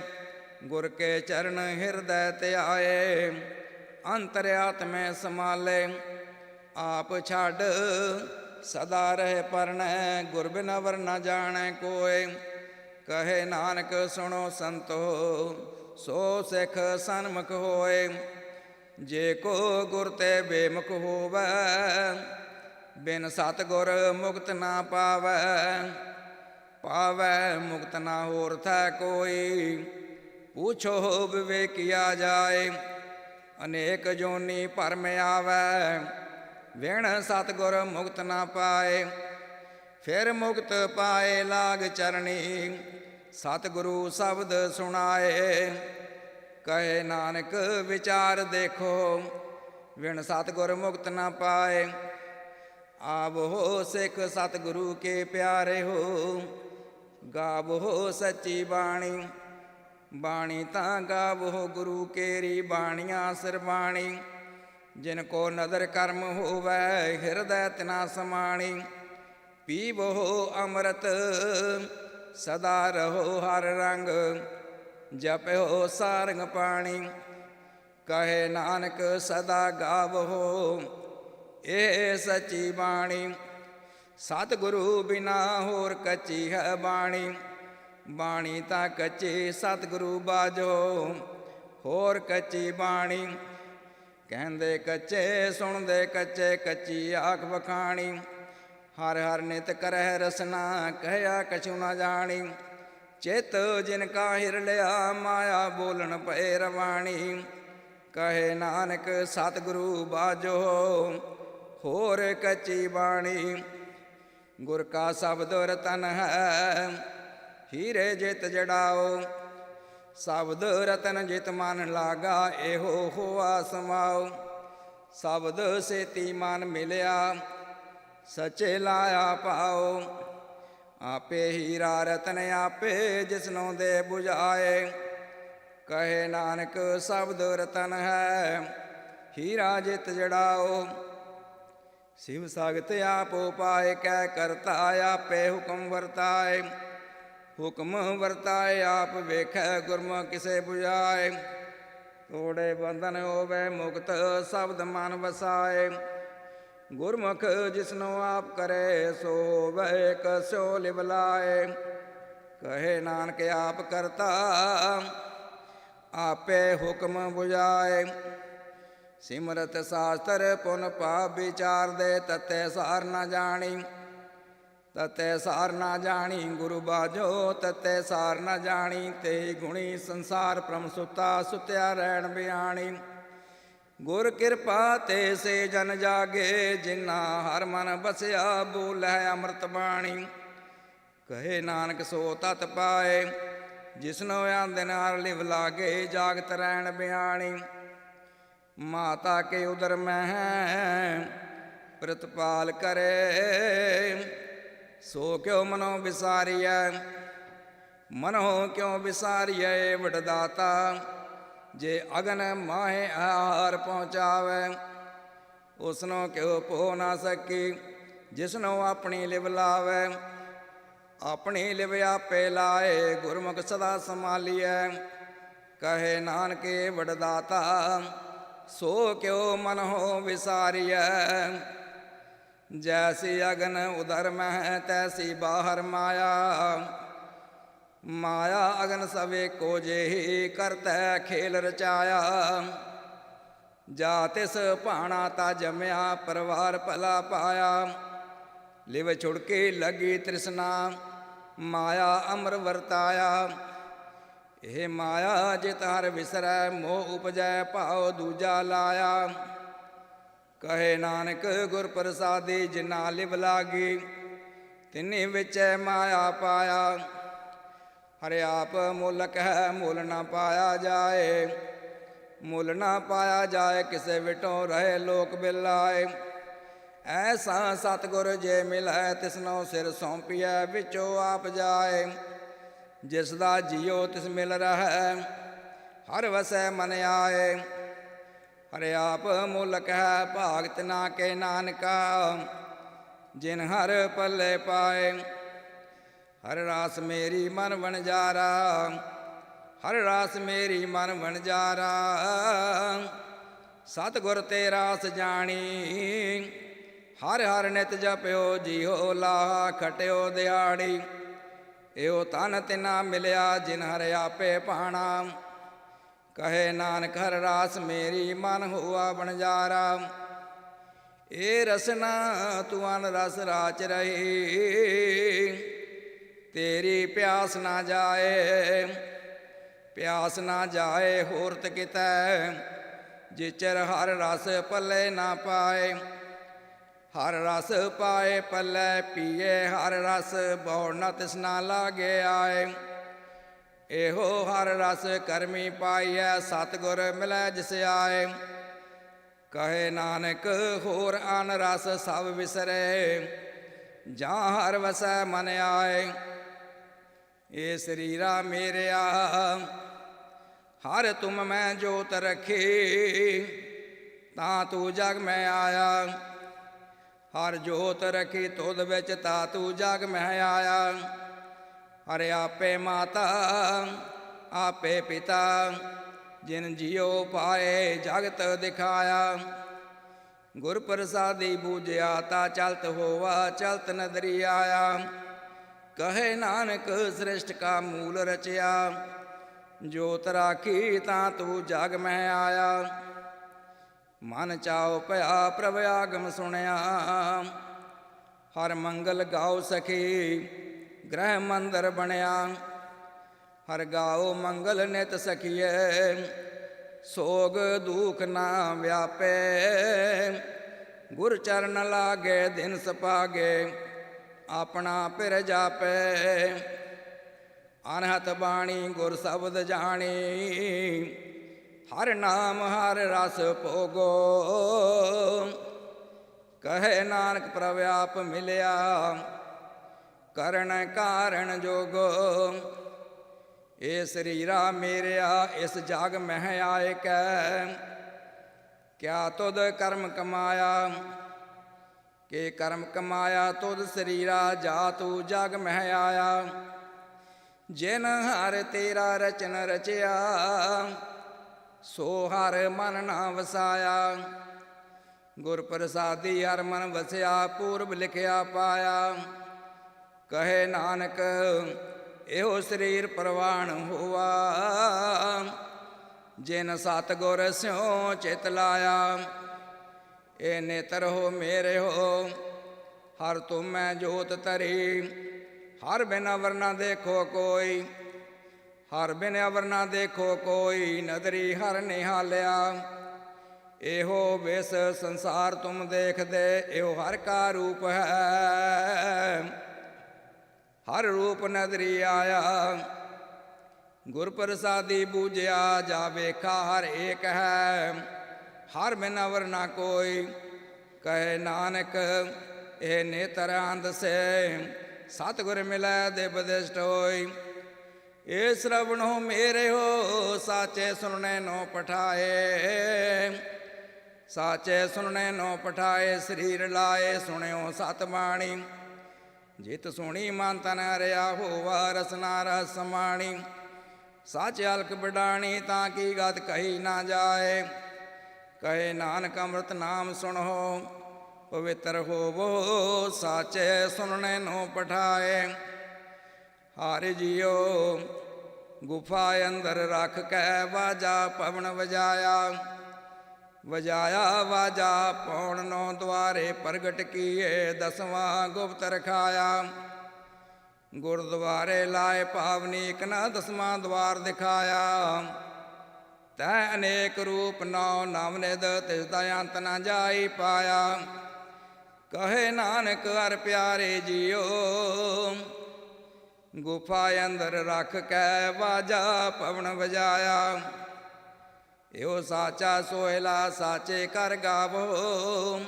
ਗੁਰ ਕੇ ਚਰਨ ਹਿਰਦੈ ਧਿਆਏ। ਅੰਤਰ ਆਤਮੈ ਸਮਾਲੇ, ਆਪ ਛੱਡ ਸਦਾ ਰਹਿ ਪਰਣੈ। ਗੁਰ ਬਿਨ ਅਵਰ ਨ ਜਾਣੈ ਕੋਇ। ਕਹੇ ਨਾਨਕ ਸੁਣੋ ਸੰਤੋ, ਸੋ ਸਿੱਖ ਸਨਮੁਖ ਹੋਏ। ਜੇ ਕੋ ਗੁਰ ਤੇ ਬੇਮੁਖ ਹੋਵੈ, ਬਿਨ ਸਤਿਗੁਰ ਮੁਕਤ ਨਾ ਪਾਵੈ। ਪਾਵੈ ਪਾਵੈ ਮੁਕਤ ਨਾ ਹੋਰ ਥੈ ਕੋਈ। ਪੂਛੋ ਵਿਵੇਕਿਆ ਜਾਏ ਅਨੇਕ ਜੋਨੀ ਭਰਮ ਆਵੈ। ਵਿਣ ਸਤਿਗੁਰ ਮੁਕਤ ਨਾ ਪਾਏ ਫਿਰ ਮੁਕਤ ਪਾਏ ਲਾਗ ਚਰਣੀ। ਸਤਿਗੁਰੂ ਸ਼ਬਦ ਸੁਣਾਏ ਕਹੇ ਨਾਨਕ ਵਿਚਾਰ ਦੇਖੋ। ਵਿਣ ਸਤਿਗੁਰ ਮੁਕਤ ਨਾ ਪਾਏ ਆਵੋ ਸਿੱਖ ਸਤਿਗੁਰੂ ਕੇ ਪਿਆਰੇ ਹੋ। ਗਾਵੋ ਸੱਚੀ ਬਾਣੀ ਬਾਣੀ ਤਾਂ ਗਾਵੋ ਗੁਰੂ ਕੇਰੀ ਬਾਣੀਆਂ ਸਰਬਾਣੀ। ਜਿਨ ਕੋ ਨਦਰ ਕਰਮ ਹੋਵੈ ਹਿਰਦੈ ਤਿਨਾ ਸਮਾਣੀ। ਪੀਵੋ ਅੰਮ੍ਰਿਤ ਸਦਾ ਰਹੋ ਹਰ ਰੰਗ ਜਪਿਓ ਸਾਰੰਗ ਪਾਣੀ। ਕਹੇ ਨਾਨਕ ਸਦਾ ਗਾਵੋ ਇਹ ਸੱਚੀ ਬਾਣੀ। ਸਤਿਗੁਰੂ ਬਿਨਾ ਹੋਰ ਕੱਚੀ ਹੈ ਬਾਣੀ। ਬਾਣੀ ਤਾਂ ਕੱਚੀ ਸਤਿਗੁਰੂ ਬਾਝੋ ਹੋਰ ਕੱਚੀ ਬਾਣੀ। ਕਹਿੰਦੇ ਕੱਚੇ ਸੁਣਦੇ ਕੱਚੇ ਕੱਚੀ ਆਖ ਵਖਾਣੀ। ਹਰ ਹਰ ਨਿਤ ਕਰਹਿ ਰਸਨਾ ਕਹਿਆ ਕਛੂ ਨਾ ਜਾਣੀ। ਚਿਤ ਜਿਨ ਕਾ ਹਿਰ ਲਿਆ ਮਾਇਆ ਬੋਲਣ ਪਏ ਰਵਾਣੀ। ਕਹੇ ਨਾਨਕ ਸਤਿਗੁਰੂ ਬਾਝੋ ਹੋਰ ਕੱਚੀ ਬਾਣੀ। ਗੁਰ ਕਾ ਸ਼ਬਦ ਰਤਨ ਹੈ ਹੀਰੇ ਜਿਤ ਜੜਾਓ। ਸ਼ਬਦ ਰਤਨ ਜਿਤ ਮਨ ਲਾਗਾ ਇਹੋ ਹੋਆ ਸਮਾਓ। ਸ਼ਬਦ ਸੇਤੀ ਮਨ ਮਿਲਿਆ ਸੱਚੇ ਲਾਇਆ ਪਾਓ। ਆਪੇ ਹੀਰਾ ਰਤਨ ਆਪੇ ਜਿਸਨੋਂ ਦੇ 부ਝਾਏ। ਕਹੇ ਨਾਨਕ ਸ਼ਬਦ ਰਤਨ ਹੈ ਹੀਰਾ ਜਿਤ ਜੜਾਓ। शिव सागत आप उपाय कै करता आपे हुक्म वर्ताए। हुक्म वर्ताए आप वेखै गुरमुख किसे बुझाए। तोड़े बंधन होवे मुक्त शब्द मन वसाए। गुरमुख जिसनो आप करे सो वह कसो लिवलाए। कहे नानक आप करता आपे हुक्म बुझाए। सिमरत शास्त्र पुन पाप विचार दे तत्ते सार न जानी। तत्ते सार न जानी गुरु बाजो तत्ते सार न जानी। ते गुणी संसार प्रम सुता सुत्या रहन बियाणी। गुर कृपा ते से जन जागे जिन्ना हर मन बसया बोलै अमृत बाणी। कहे नानक सो तत पाए जिसनो आंदन हर लिव लागे जागत रहन बियाणी। माता के उदर में प्रतिपाल करे सो क्यों मनो विसारिय। मनो क्यों विसारिय वडदाता जे अगन माहे आहार पहुँचावे। उसनो क्यों पो ना सकी जिसनो अपनी लिव लावे। अपनी लिव आपे लाए गुरमुख सदा संभालिए। कहे नानके वडदाता सो क्यों मन हो विसारिय। जैसी अगन उदर में तैसी बाहर माया। माया अगन सवे को जे ही करते खेल रचाया। जा तिस भाना ता जमया परिवार भला पाया। लिव छुड़की लगी तृष्णा माया अमर वरताया। ਇਹ ਮਾਇਆ ਜਿਤ ਹਰ ਵਿਸਰੈ ਮੋਹ ਉਪਜੈ ਭਾਉ ਦੂਜਾ ਲਾਇਆ। ਕਹੇ ਨਾਨਕ ਗੁਰ ਪ੍ਰਸਾਦੀ ਜਿਨਾ ਲਿਵ ਲਾਗੀ ਤਿਨੀ ਵਿਚੈ ਮਾਇਆ ਪਾਇਆ। ਹਰਿ ਆਪ ਮੁਲਕ ਹੈ ਮੁੱਲ ਨਾ ਪਾਇਆ ਜਾਏ। ਮੁੱਲ ਨਾ ਪਾਇਆ ਜਾਏ ਕਿਸੇ ਵਿਟੋਂ ਰਹੇ ਲੋਕ ਬਿਲਾਏ। ਐਸਾ ਸਤਿਗੁਰ ਜੇ ਮਿਲੈ ਤਿਸਨੋ ਸਿਰ ਸੌਂਪੀਐ ਵਿੱਚੋਂ ਆਪ ਜਾਏ। जिस दा जियो तिस मिल रहा हर वसै मन आए। हरे आप मुलक है भाग तना के नानका जिन हर पल्ले पाए। हर रास मेरी मन वनजारा हर रास मेरी मन वनजारा। सतगुर ते रास जानी हर हर नित जप्यो जिहो लाहा खटियो दिहाड़ी। एहो तन तिना मिलिया जिन हर आपे पाना। कहे नानक हर रास मेरी मन हुआ बनजारा। ए रसना तू अन रस राच रही ਤੇਰੀ ਪਿਆਸ ਨਾ ਜਾਏ, ਪਿਆਸ ਨਾ ਜਾਏ ਹੋਰਤ ਕਿਤੈ, ਜਿਚਰ ਹਰ ਰਸ ਪੱਲੇ ਨਾ ਪਾਏ। ਹਰ ਰਸ ਪਾਏ ਪੱਲੇ ਪੀਏ ਹਰ ਰਸ, ਬਹੁ ਨ ਤਿਸਨਾ ਲਾਗੇ ਆਏ। ਇਹੋ ਹਰ ਰਸ ਕਰਮੀ ਪਾਈਐ, ਸਤਿਗੁਰ ਮਿਲੈ ਜਿਸ ਆਏ। ਕਹੇ ਨਾਨਕ ਹੋਰ ਅਨ ਰਸ ਸਭ ਵਿਸਰੇ, ਜਾਂ ਹਰ ਵਸੈ ਮਨ ਆਏ। ਏ ਸਰੀਰਾ ਮੇਰਿਆ ਹਰ ਤੁਮ ਮੈਂ ਜੋਤ ਰੱਖੀ, ਤਾਂ ਤੂੰ ਜਗ ਮੈਂ ਆਇਆ। ਹਰ ਜੋਤ ਰੱਖੀ ਤੁਧ ਵਿੱਚ, ਤਾ ਤੂੰ ਜਗ ਮੈਂ ਆਇਆ। ਹਰਿ ਆਪੇ ਮਾਤਾ ਆਪੇ ਪਿਤਾ, ਜਿਨ ਜਿਉ ਪਾਏ ਜਗਤ ਦਿਖਾਇਆ। ਗੁਰ ਪ੍ਰਸਾਦੀ ਬੂਝਿਆ, ਤਾ ਚਲਤ ਹੋਵਾ ਚਲਤ ਨਦਰੀ ਆਇਆ। ਕਹੇ ਨਾਨਕ ਸ੍ਰਿਸ਼ਟ ਕਾ ਮੂਲ ਰਚਿਆ, ਜੋਤ ਰਾਖੀ ਤਾਂ ਤੂੰ ਜਗ ਮਹਿ ਆਇਆ। ਮਨ ਚਾਉ ਭਇਆ ਪ੍ਰਭ ਆਗਮ ਸੁਣਿਆ, ਹਰ ਮੰਗਲ ਗਾਉ ਸਖੀ ਗ੍ਰਹਿ ਮੰਦਰ ਬਣਿਆ। ਹਰ ਗਾਉ ਮੰਗਲ ਨਿਤ ਸਖੀਏ, ਸੋਗ ਦੁਖ ਨਾ ਵਿਆਪੇ। ਗੁਰ ਚਰਨ ਲਾਗੇ ਦਿਨ ਸਪਾਗੇ, ਆਪਣਾ ਪਿਰ ਜਾਪੇ। ਅਨਹਤ ਬਾਣੀ ਗੁਰ ਸ਼ਬਦ ਜਾਣੀ, ਹਰ ਨਾਮ ਹਰ ਰਸ ਭੋਗੋ। ਕਹੇ ਨਾਨਕ ਪ੍ਰਭ ਆਪ ਮਿਲਿਆ, ਕਰਨ ਕਾਰਣ ਜੋਗੋ। ਏ ਸਰੀਰਾ ਮੇਰਿਆ ਇਸ ਜਗ ਮਹਿ ਆਏ ਕੈ, ਕਿਆ ਤੁਧ ਕਰਮ ਕਮਾਇਆ। ਕਿ ਕਰਮ ਕਮਾਇਆ ਤੁਧ ਸਰੀਰਾ, ਜਾ ਤੂੰ ਜਗ ਮਹਿ ਆਇਆ। ਜਿਨ ਹਰ ਤੇਰਾ ਰਚਨ ਰਚਿਆ, ਸੋ ਹਰ ਮਨ ਨਾ ਵਸਾਇਆ। ਗੁਰ ਪ੍ਰਸਾਦੀ ਹਰ ਮਨ ਵਸਿਆ, ਪੂਰਬ ਲਿਖਿਆ ਪਾਇਆ। ਕਹੇ ਨਾਨਕ ਇਹੋ ਸਰੀਰ ਪ੍ਰਵਾਣ ਹੋਆ, ਜਿਨ ਸਤਿਗੁਰ ਸਿਉ ਚਿਤ ਲਾਇਆ। ਇਹ ਨੇਤਰ ਹੋ ਮੇਰੇ ਹੋ, ਹਰ ਤੁਮ ਮੈਂ ਜੋਤ ਤਰੀ। ਹਰ ਬਿਨ ਅਵਰ ਨਾ ਦੇਖੋ ਕੋਈ, ਹਰ ਬਿਨ ਅਵਰ ਨਾ ਦੇਖੋ ਕੋਈ। ਨਦਰੀ ਹਰ ਨਿਹਾਲਿਆ, ਇਹੋ ਵਿਸ ਸੰਸਾਰ ਤੁਮ ਦੇਖਦੇ। ਇਹੋ ਹਰ ਕਾ ਰੂਪ ਹੈ, ਹਰ ਰੂਪ ਨਦਰੀ ਆਇਆ। ਗੁਰ ਪ੍ਰਸਾਦੀ ਬੂਝਿਆ, ਜਾ ਵੇਖਾ ਹਰ ਏਕ ਹੈ। ਹਰ ਬਿਨ ਅਵਰ ਨਾ ਕੋਈ। ਕਹੇ ਨਾਨਕ ਇਹ ਨੇਤਰ ਅੰਧ ਸੇ, ਸਤਿਗੁਰ ਮਿਲੈ ਦਿਵ ਦਿਸ਼ਟ ਹੋਈ। ਏ ਸ਼ਰਵਣੋ ਮੇਰੇ ਹੋ, ਸਾਚੇ ਸੁਣਨੇ ਨੋ ਪਠਾਏ। ਸਾਚੇ ਸੁਣਨੇ ਨੋ ਪਠਾਏ, ਸਰੀਰ ਲਾਏ ਸੁਣਿਓ ਸਤ ਬਾਣੀ। ਜਿਤ ਸੁਣੀ ਮਨ ਤਨ ਹਰਿਆ, ਹੋਵਾ ਰਸਨਾ ਰਸ ਸਮਾਣੀ। ਸੱਚ ਅਲਖ ਬਿਡਾਣੀ, ਤਾਂ ਕੀ ਗਤ ਕਹੀ ਨਾ ਜਾਏ। ਕਹੇ ਨਾਨਕ ਅੰਮ੍ਰਿਤ ਨਾਮ ਸੁਣੋ, ਪਵਿੱਤਰ ਹੋਵੋ ਸਾਚੇ ਸੁਣਨੇ ਨੋ ਪਠਾਏ। ਹਰਿ ਜੀਓ ਗੁਫਾ ਅੰਦਰ ਰਖ ਕੇ, ਵਾਜਾ ਪਵਨ ਵਜਾਇਆ। ਵਜਾਇਆ ਵਾਜਾ ਪੌਣ ਨੌ ਦੁਆਰੇ, ਪ੍ਰਗਟ ਕੀਏ ਦਸਵਾਂ ਗੁਪਤ ਰਖਾਇਆ। ਗੁਰਦੁਆਰੇ ਲਾਏ ਪਾਵਨੀ, ਇਕ ਨਾ ਦਸਵਾਂ ਦੁਆਰ ਦਿਖਾਇਆ। ਤੈ ਅਨੇਕ ਰੂਪ ਨੌ ਨਵ ਨਿਧ, ਤਿਸ ਦਾ ਅੰਤ ਨਾ ਜਾਈ ਪਾਇਆ। ਕਹੇ ਨਾਨਕ ਹਰ ਪਿਆਰੇ ਜੀਓ, ਗੁਫਾ ਅੰਦਰ ਰਖ ਕੇ ਵਾਜਾ ਪਵਨ ਵਜਾਇਆ। ਇਹੋ ਸਾਚਾ ਸੋਹਿਲਾ ਸਾਚੇ ਕਰ ਗਾਵੋ।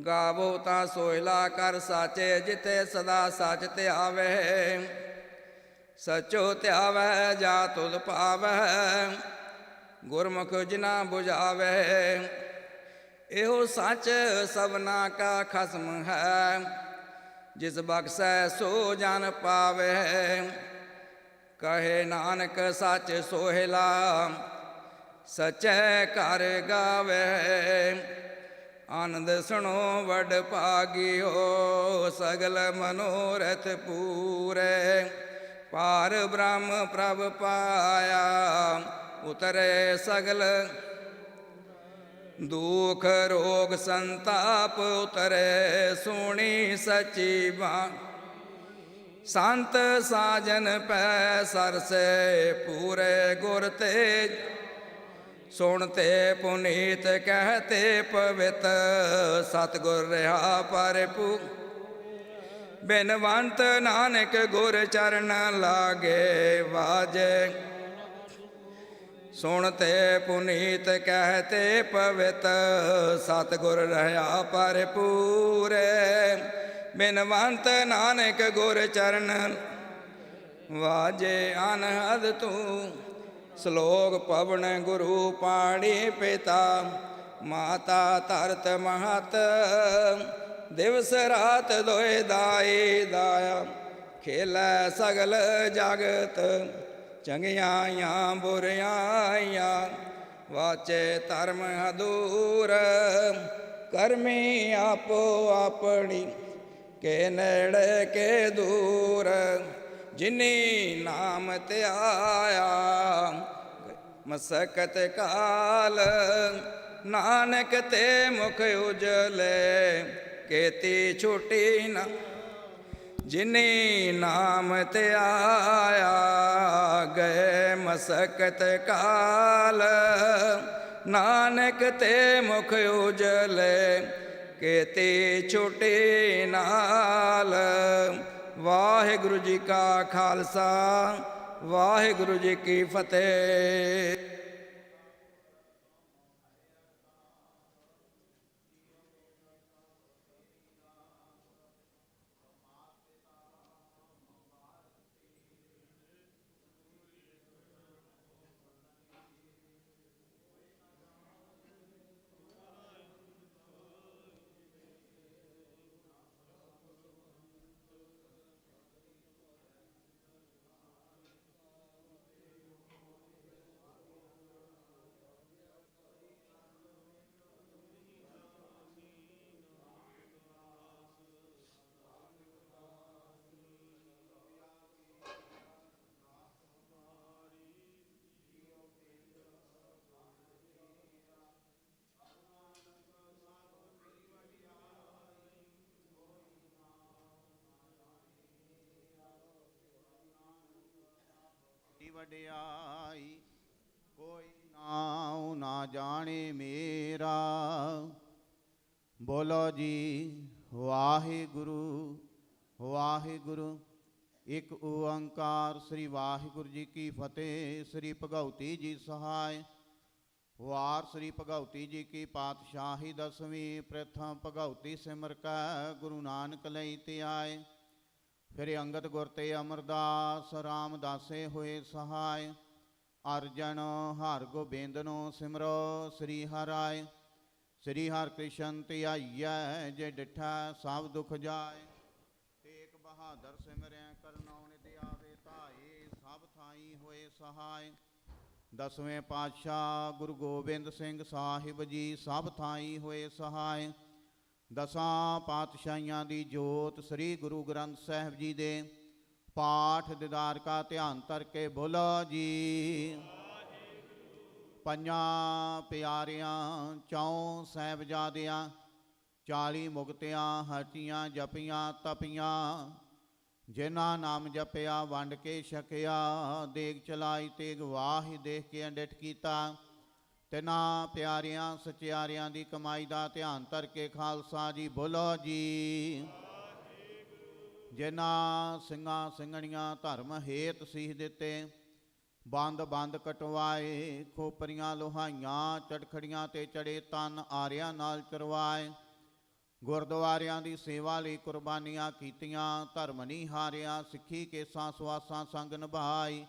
ਗਾਵੋ ਤਾਂ ਸੋਹਿਲਾ ਕਰ ਸਾਚੇ, ਜਿਤੇ ਸਦਾ ਸਚ ਧਿਆਵੇ। ਸਚੋ ਧਿਆਵੈ ਜਾ ਤੁਧ ਪਾਵੈ, ਗੁਰਮੁਖ ਜਿਨਾ ਬੁਝਾਵੇ। ਇਹੋ ਸੱਚ ਸਭਨਾ ਕਾ ਖਸਮ ਹੈ, ਜਿਸ ਬਖਸ਼ੈ ਸੋ ਜਨ ਪਾਵੇ। ਕਹੇ ਨਾਨਕ ਸੱਚ ਸੋਹਿਲਾ, ਸਚੈ ਕਰ ਗਾਵੇ। ਆਨੰਦ ਸੁਣੋ ਵਡ ਭਾਗਿਓ, ਸਗਲ ਮਨੋਰਥ ਪੂਰੇ। ਪਾਰ ਬ੍ਰਹਮ ਪ੍ਰਭ ਪਾਇਆ, ਉਤਰੇ ਸਗਲ ਦੁਖ ਰੋਗ ਸੰਤਾਪ। ਉਤਰੇ ਸੁਣੀ ਸਚੀ ਬਾਣੀ, ਸੰਤ ਸਾਜਨ ਪੈ ਸਰਸੇ ਪੂਰੇ ਗੁਰ ਤੇ ਸੁਣਤੇ ਪੁਨੀਤ ਕਹਤੇ ਪਵਿੱਤ ਸਤਿਗੁਰ ਰਹਾ ਪਰਪੂ ਬਿਨਵੰਤ ਨਾਨਕ ਗੁਰ ਚਰਨ ਲਾਗੇ ਵਾਜੇ ਸੁਣਤੇ ਪੁਨੀਤ ਕਹਤੇ ਪਵਿੱਤ ਸਤਿਗੁਰ ਰਹਾ ਪਰਪੂਰੇ ਬਿਨਵੰਤ ਨਾਨਕ ਗੁਰ ਚਰਨ ਵਾਜੇ ਅਨਹਦ ਤੂੰ ਸ਼ਲੋਕ ਪਵਨ ਗੁਰੂ ਪਾਣੀ ਪਿਤਾ ਮਾਤਾ ਧਰਤ ਮਹਤ ਦਿਵਸ ਰਾਤ ਦੋਇ ਦਾਈ ਦਾਇਆ ਖੇਲੈ ਸਗਲ ਜਗਤ ਚੰਗਿਆਈਆਂ ਬੁਰਿਆਈਆਂ ਵਾਚੇ ਧਰਮ ਹਦੂਰ ਕਰਮੀ ਆਪੋ ਆਪਣੀ ਕੇ ਨੇੜੇ ਕੇ ਦੂਰ ਜਿਨੀ ਨਾਮ ਧਿਆਇਆ ਮਸਕਤ ਕਾਲ ਨਾਨਕ ਤੇ ਮੁਖ ਉਜਲੇ ਕੇਤੀ ਛੁਟੀ ਨਾ ਜਿਨੀ ਨਾਮ ਧਿਆਇਆ ਗਏ ਮਸਕਤ ਕਾਲ ਨਾਨਕ ਤੇ ਮੁਖ ਉਜਲੇ ਕੇਤੀ ਛੁਟੀ ਨਾਲ ਵਾਹਿਗੁਰੂ ਜੀ ਕਾ ਖਾਲਸਾ ਵਾਹਿਗੁਰੂ ਜੀ ਕੀ ਫਤਿਹ। ਵਡਿਆਈ ਕੋਈ ਨਾਉ ਨਾ ਜਾਣੇ ਮੇਰਾ। ਬੋਲੋ ਜੀ ਵਾਹਿਗੁਰੂ ਵਾਹਿਗੁਰੂ। ਇੱਕ ਓੰਕਾਰ ਸ੍ਰੀ ਵਾਹਿਗੁਰੂ ਜੀ ਕੀ ਫਤਿਹ। ਸ੍ਰੀ ਭਗਉਤੀ ਜੀ ਸਹਾਇ। ਵਾਰ ਸ੍ਰੀ ਭਗਉਤੀ ਜੀ ਕੀ ਪਾਤਸ਼ਾਹੀ ਦਸਵੀਂ। ਪ੍ਰਥਮ ਭਗਉਤੀ ਸਿਮਰ ਕੈ ਗੁਰੂ ਨਾਨਕ ਲਈ ਤੇ ਆਏ। ਫਿਰ ਅੰਗਦ ਗੁਰ ਤੇ ਅਮਰਦਾਸ ਰਾਮਦਾਸੇ ਹੋਏ ਸਹਾਇ। ਅਰਜਨ ਹਰ ਗੋਬਿੰਦਨੋ ਸਿਮਰੋ ਸ੍ਰੀ ਹਰਿ। ਸ੍ਰੀ ਹਰਿ ਕ੍ਰਿਸ਼ਨ ਧਿਆਈਐ ਜੇ ਡਿਠਾ ਸਭ ਦੁਖ ਜਾਏ। ਤੇਗ ਬਹਾਦਰ ਸਿਮਰੈ ਕਰਨਉ ਨਿਤ ਆਵੇ ਧਾਏ। ਸਭ ਥਾਈ ਹੋਏ ਸਹਾਇ। ਦਸਵੇਂ ਪਾਤਸ਼ਾਹ ਗੁਰੂ ਗੋਬਿੰਦ ਸਿੰਘ ਸਾਹਿਬ ਜੀ ਸਭ ਥਾਈ ਹੋਏ ਸਹਾਇ। ਦਸਾਂ ਪਾਤਸ਼ਾਹੀਆਂ ਦੀ ਜੋਤ ਸ੍ਰੀ ਗੁਰੂ ਗ੍ਰੰਥ ਸਾਹਿਬ ਜੀ ਦੇ ਪਾਠ ਦੀਦਾਰ ਕਾ ਧਿਆਨ ਧਰ ਕੇ ਬੋਲੋ ਜੀ। ਪੰਜਾਂ ਪਿਆਰਿਆਂ ਚੌਂ ਸਾਹਿਬਜ਼ਾਦਿਆਂ 40 ਮੁਕਤਿਆਂ ਹਟੀਆਂ ਜਪੀਆਂ ਤਪੀਆਂ। ਜਿਨ੍ਹਾਂ ਨਾਮ ਜਪਿਆ ਵੰਡ ਕੇ ਛਕਿਆ। ਦੇਗ ਚਲਾਈ ਤੇਗ ਵਾਹੀ ਦੇਖ ਕੇ ਅੰਡਿਠ ਕੀਤਾ। ਤਿਨਾਂ ਪਿਆਰਿਆਂ ਸਚਿਆਰਿਆਂ ਦੀ ਕਮਾਈ ਦਾ ਧਿਆਨ ਧਰ ਕੇ ਖਾਲਸਾ ਜੀ ਬੋਲੋ ਜੀ। ਜਿਨ੍ਹਾਂ ਸਿੰਘਾਂ ਸਿੰਘਣੀਆਂ ਧਰਮ ਹੇਤ ਸੀਸ ਦਿੱਤੇ। ਬੰਦ ਬੰਦ ਕਟਵਾਏ। ਖੋਪਰੀਆਂ ਲੋਹਾਈਆਂ ਚਟਖੜੀਆਂ ਤੇ ਚੜੇ ਤਨ ਆਰਿਆਂ ਨਾਲ ਚਰਵਾਏ। ਗੁਰਦੁਆਰਿਆਂ ਦੀ ਸੇਵਾ ਲਈ ਕੁਰਬਾਨੀਆਂ ਕੀਤੀਆਂ। ਧਰਮ ਨਹੀਂ ਹਾਰਿਆ ਸਿੱਖੀ ਕੇਸਾਂ ਸਵਾਸਾਂ ਸੰਗ ਨਿਭਾਈ।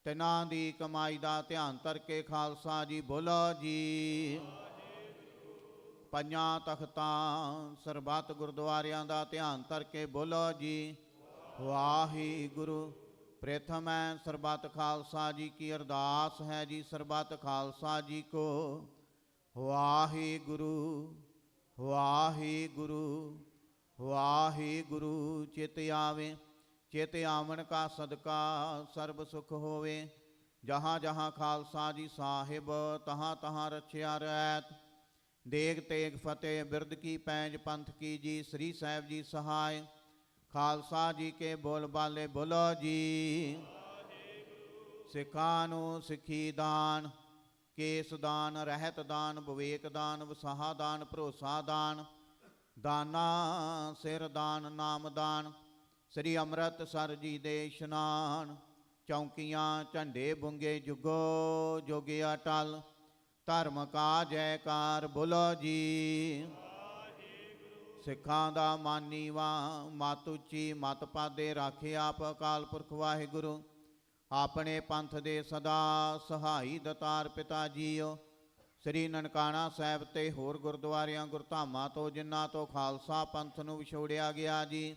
ਤਿਨਾਂ ਦੀ ਕਮਾਈ ਦਾ ਧਿਆਨ ਧਰ ਕੇ ਖਾਲਸਾ ਜੀ ਬੋਲੋ ਜੀ। ਪੰਜਾਂ ਤਖਤਾਂ ਸਰਬੱਤ ਗੁਰਦੁਆਰਿਆਂ ਦਾ ਧਿਆਨ ਧਰ ਕੇ ਬੋਲੋ ਜੀ ਵਾਹਿਗੁਰੂ। ਪ੍ਰਥਮ ਹੈ ਸਰਬੱਤ ਖਾਲਸਾ ਜੀ ਕੀ ਅਰਦਾਸ ਹੈ ਜੀ। ਸਰਬੱਤ ਖਾਲਸਾ ਜੀ ਕੋ ਵਾਹਿਗੁਰੂ ਵਾਹਿਗੁਰੂ ਵਾਹਿਗੁਰੂ। ਚਿਤ ਆਵੇ ਚਿਤ ਆਵਣ ਕਾ ਸਦਕਾ ਸਰਬ ਸੁਖ ਹੋਵੇ। ਜਹਾਂ ਜਹਾਂ ਖਾਲਸਾ ਜੀ ਸਾਹਿਬ ਤਹਾਂ ਤਹਾਂ ਰਛਿਆ ਰਹਿਤ। ਦੇਗ ਤੇਗ ਫਤਿਹ ਬਿਰਦ ਕੀ ਪੈਂਜ ਪੰਥ ਕੀ ਜੀ। ਸ੍ਰੀ ਸਾਹਿਬ ਜੀ ਸਹਾਇ। ਖਾਲਸਾ ਜੀ ਕੇ ਬੋਲ ਬਾਲੇ ਬੋਲੋ ਜੀ। ਸਿੱਖਾਂ ਨੂੰ ਸਿੱਖੀ ਦਾਨ, ਕੇਸ ਦਾਨ, ਰਹਿਤ ਦਾਨ, ਵਿਵੇਕ ਦਾਨ, ਵਸਾਹਾ ਦਾਨ, ਭਰੋਸਾ ਦਾਨ, ਦਾਨਾ ਸਿਰ ਦਾਨ, ਨਾਮ ਦਾਨ, ਸ੍ਰੀ ਅੰਮ੍ਰਿਤਸਰ ਜੀ ਦੇ ਇਸ਼ਨਾਨ, ਚੌਂਕੀਆਂ ਝੰਡੇ ਬੁੰਗੇ ਜੁਗੋ ਜੋਗੇ ਅਟਲ, ਧਰਮ ਕਾ ਜੈਕਾਰ ਬੋਲੋ ਜੀ। ਸਿੱਖਾਂ ਦਾ ਮਾਨੀਵਾ, ਮਤ ਉੱਚੀ ਮਤ ਪਾਦੇ, ਰਾਖੇ ਆਪ ਅਕਾਲ ਪੁਰਖ ਵਾਹਿਗੁਰੂ। ਆਪਣੇ ਪੰਥ ਦੇ ਸਦਾ ਸਹਾਈ ਦਤਾਰ ਪਿਤਾ ਜੀਓ। ਸ੍ਰੀ ਨਨਕਾਣਾ ਸਾਹਿਬ ਤੇ ਹੋਰ ਗੁਰਦੁਆਰਿਆਂ ਗੁਰਧਾਮਾਂ ਤੋਂ ਜਿਨ੍ਹਾਂ ਤੋਂ ਖਾਲਸਾ ਪੰਥ ਨੂੰ ਵਿਛੋੜਿਆ ਗਿਆ ਜੀ,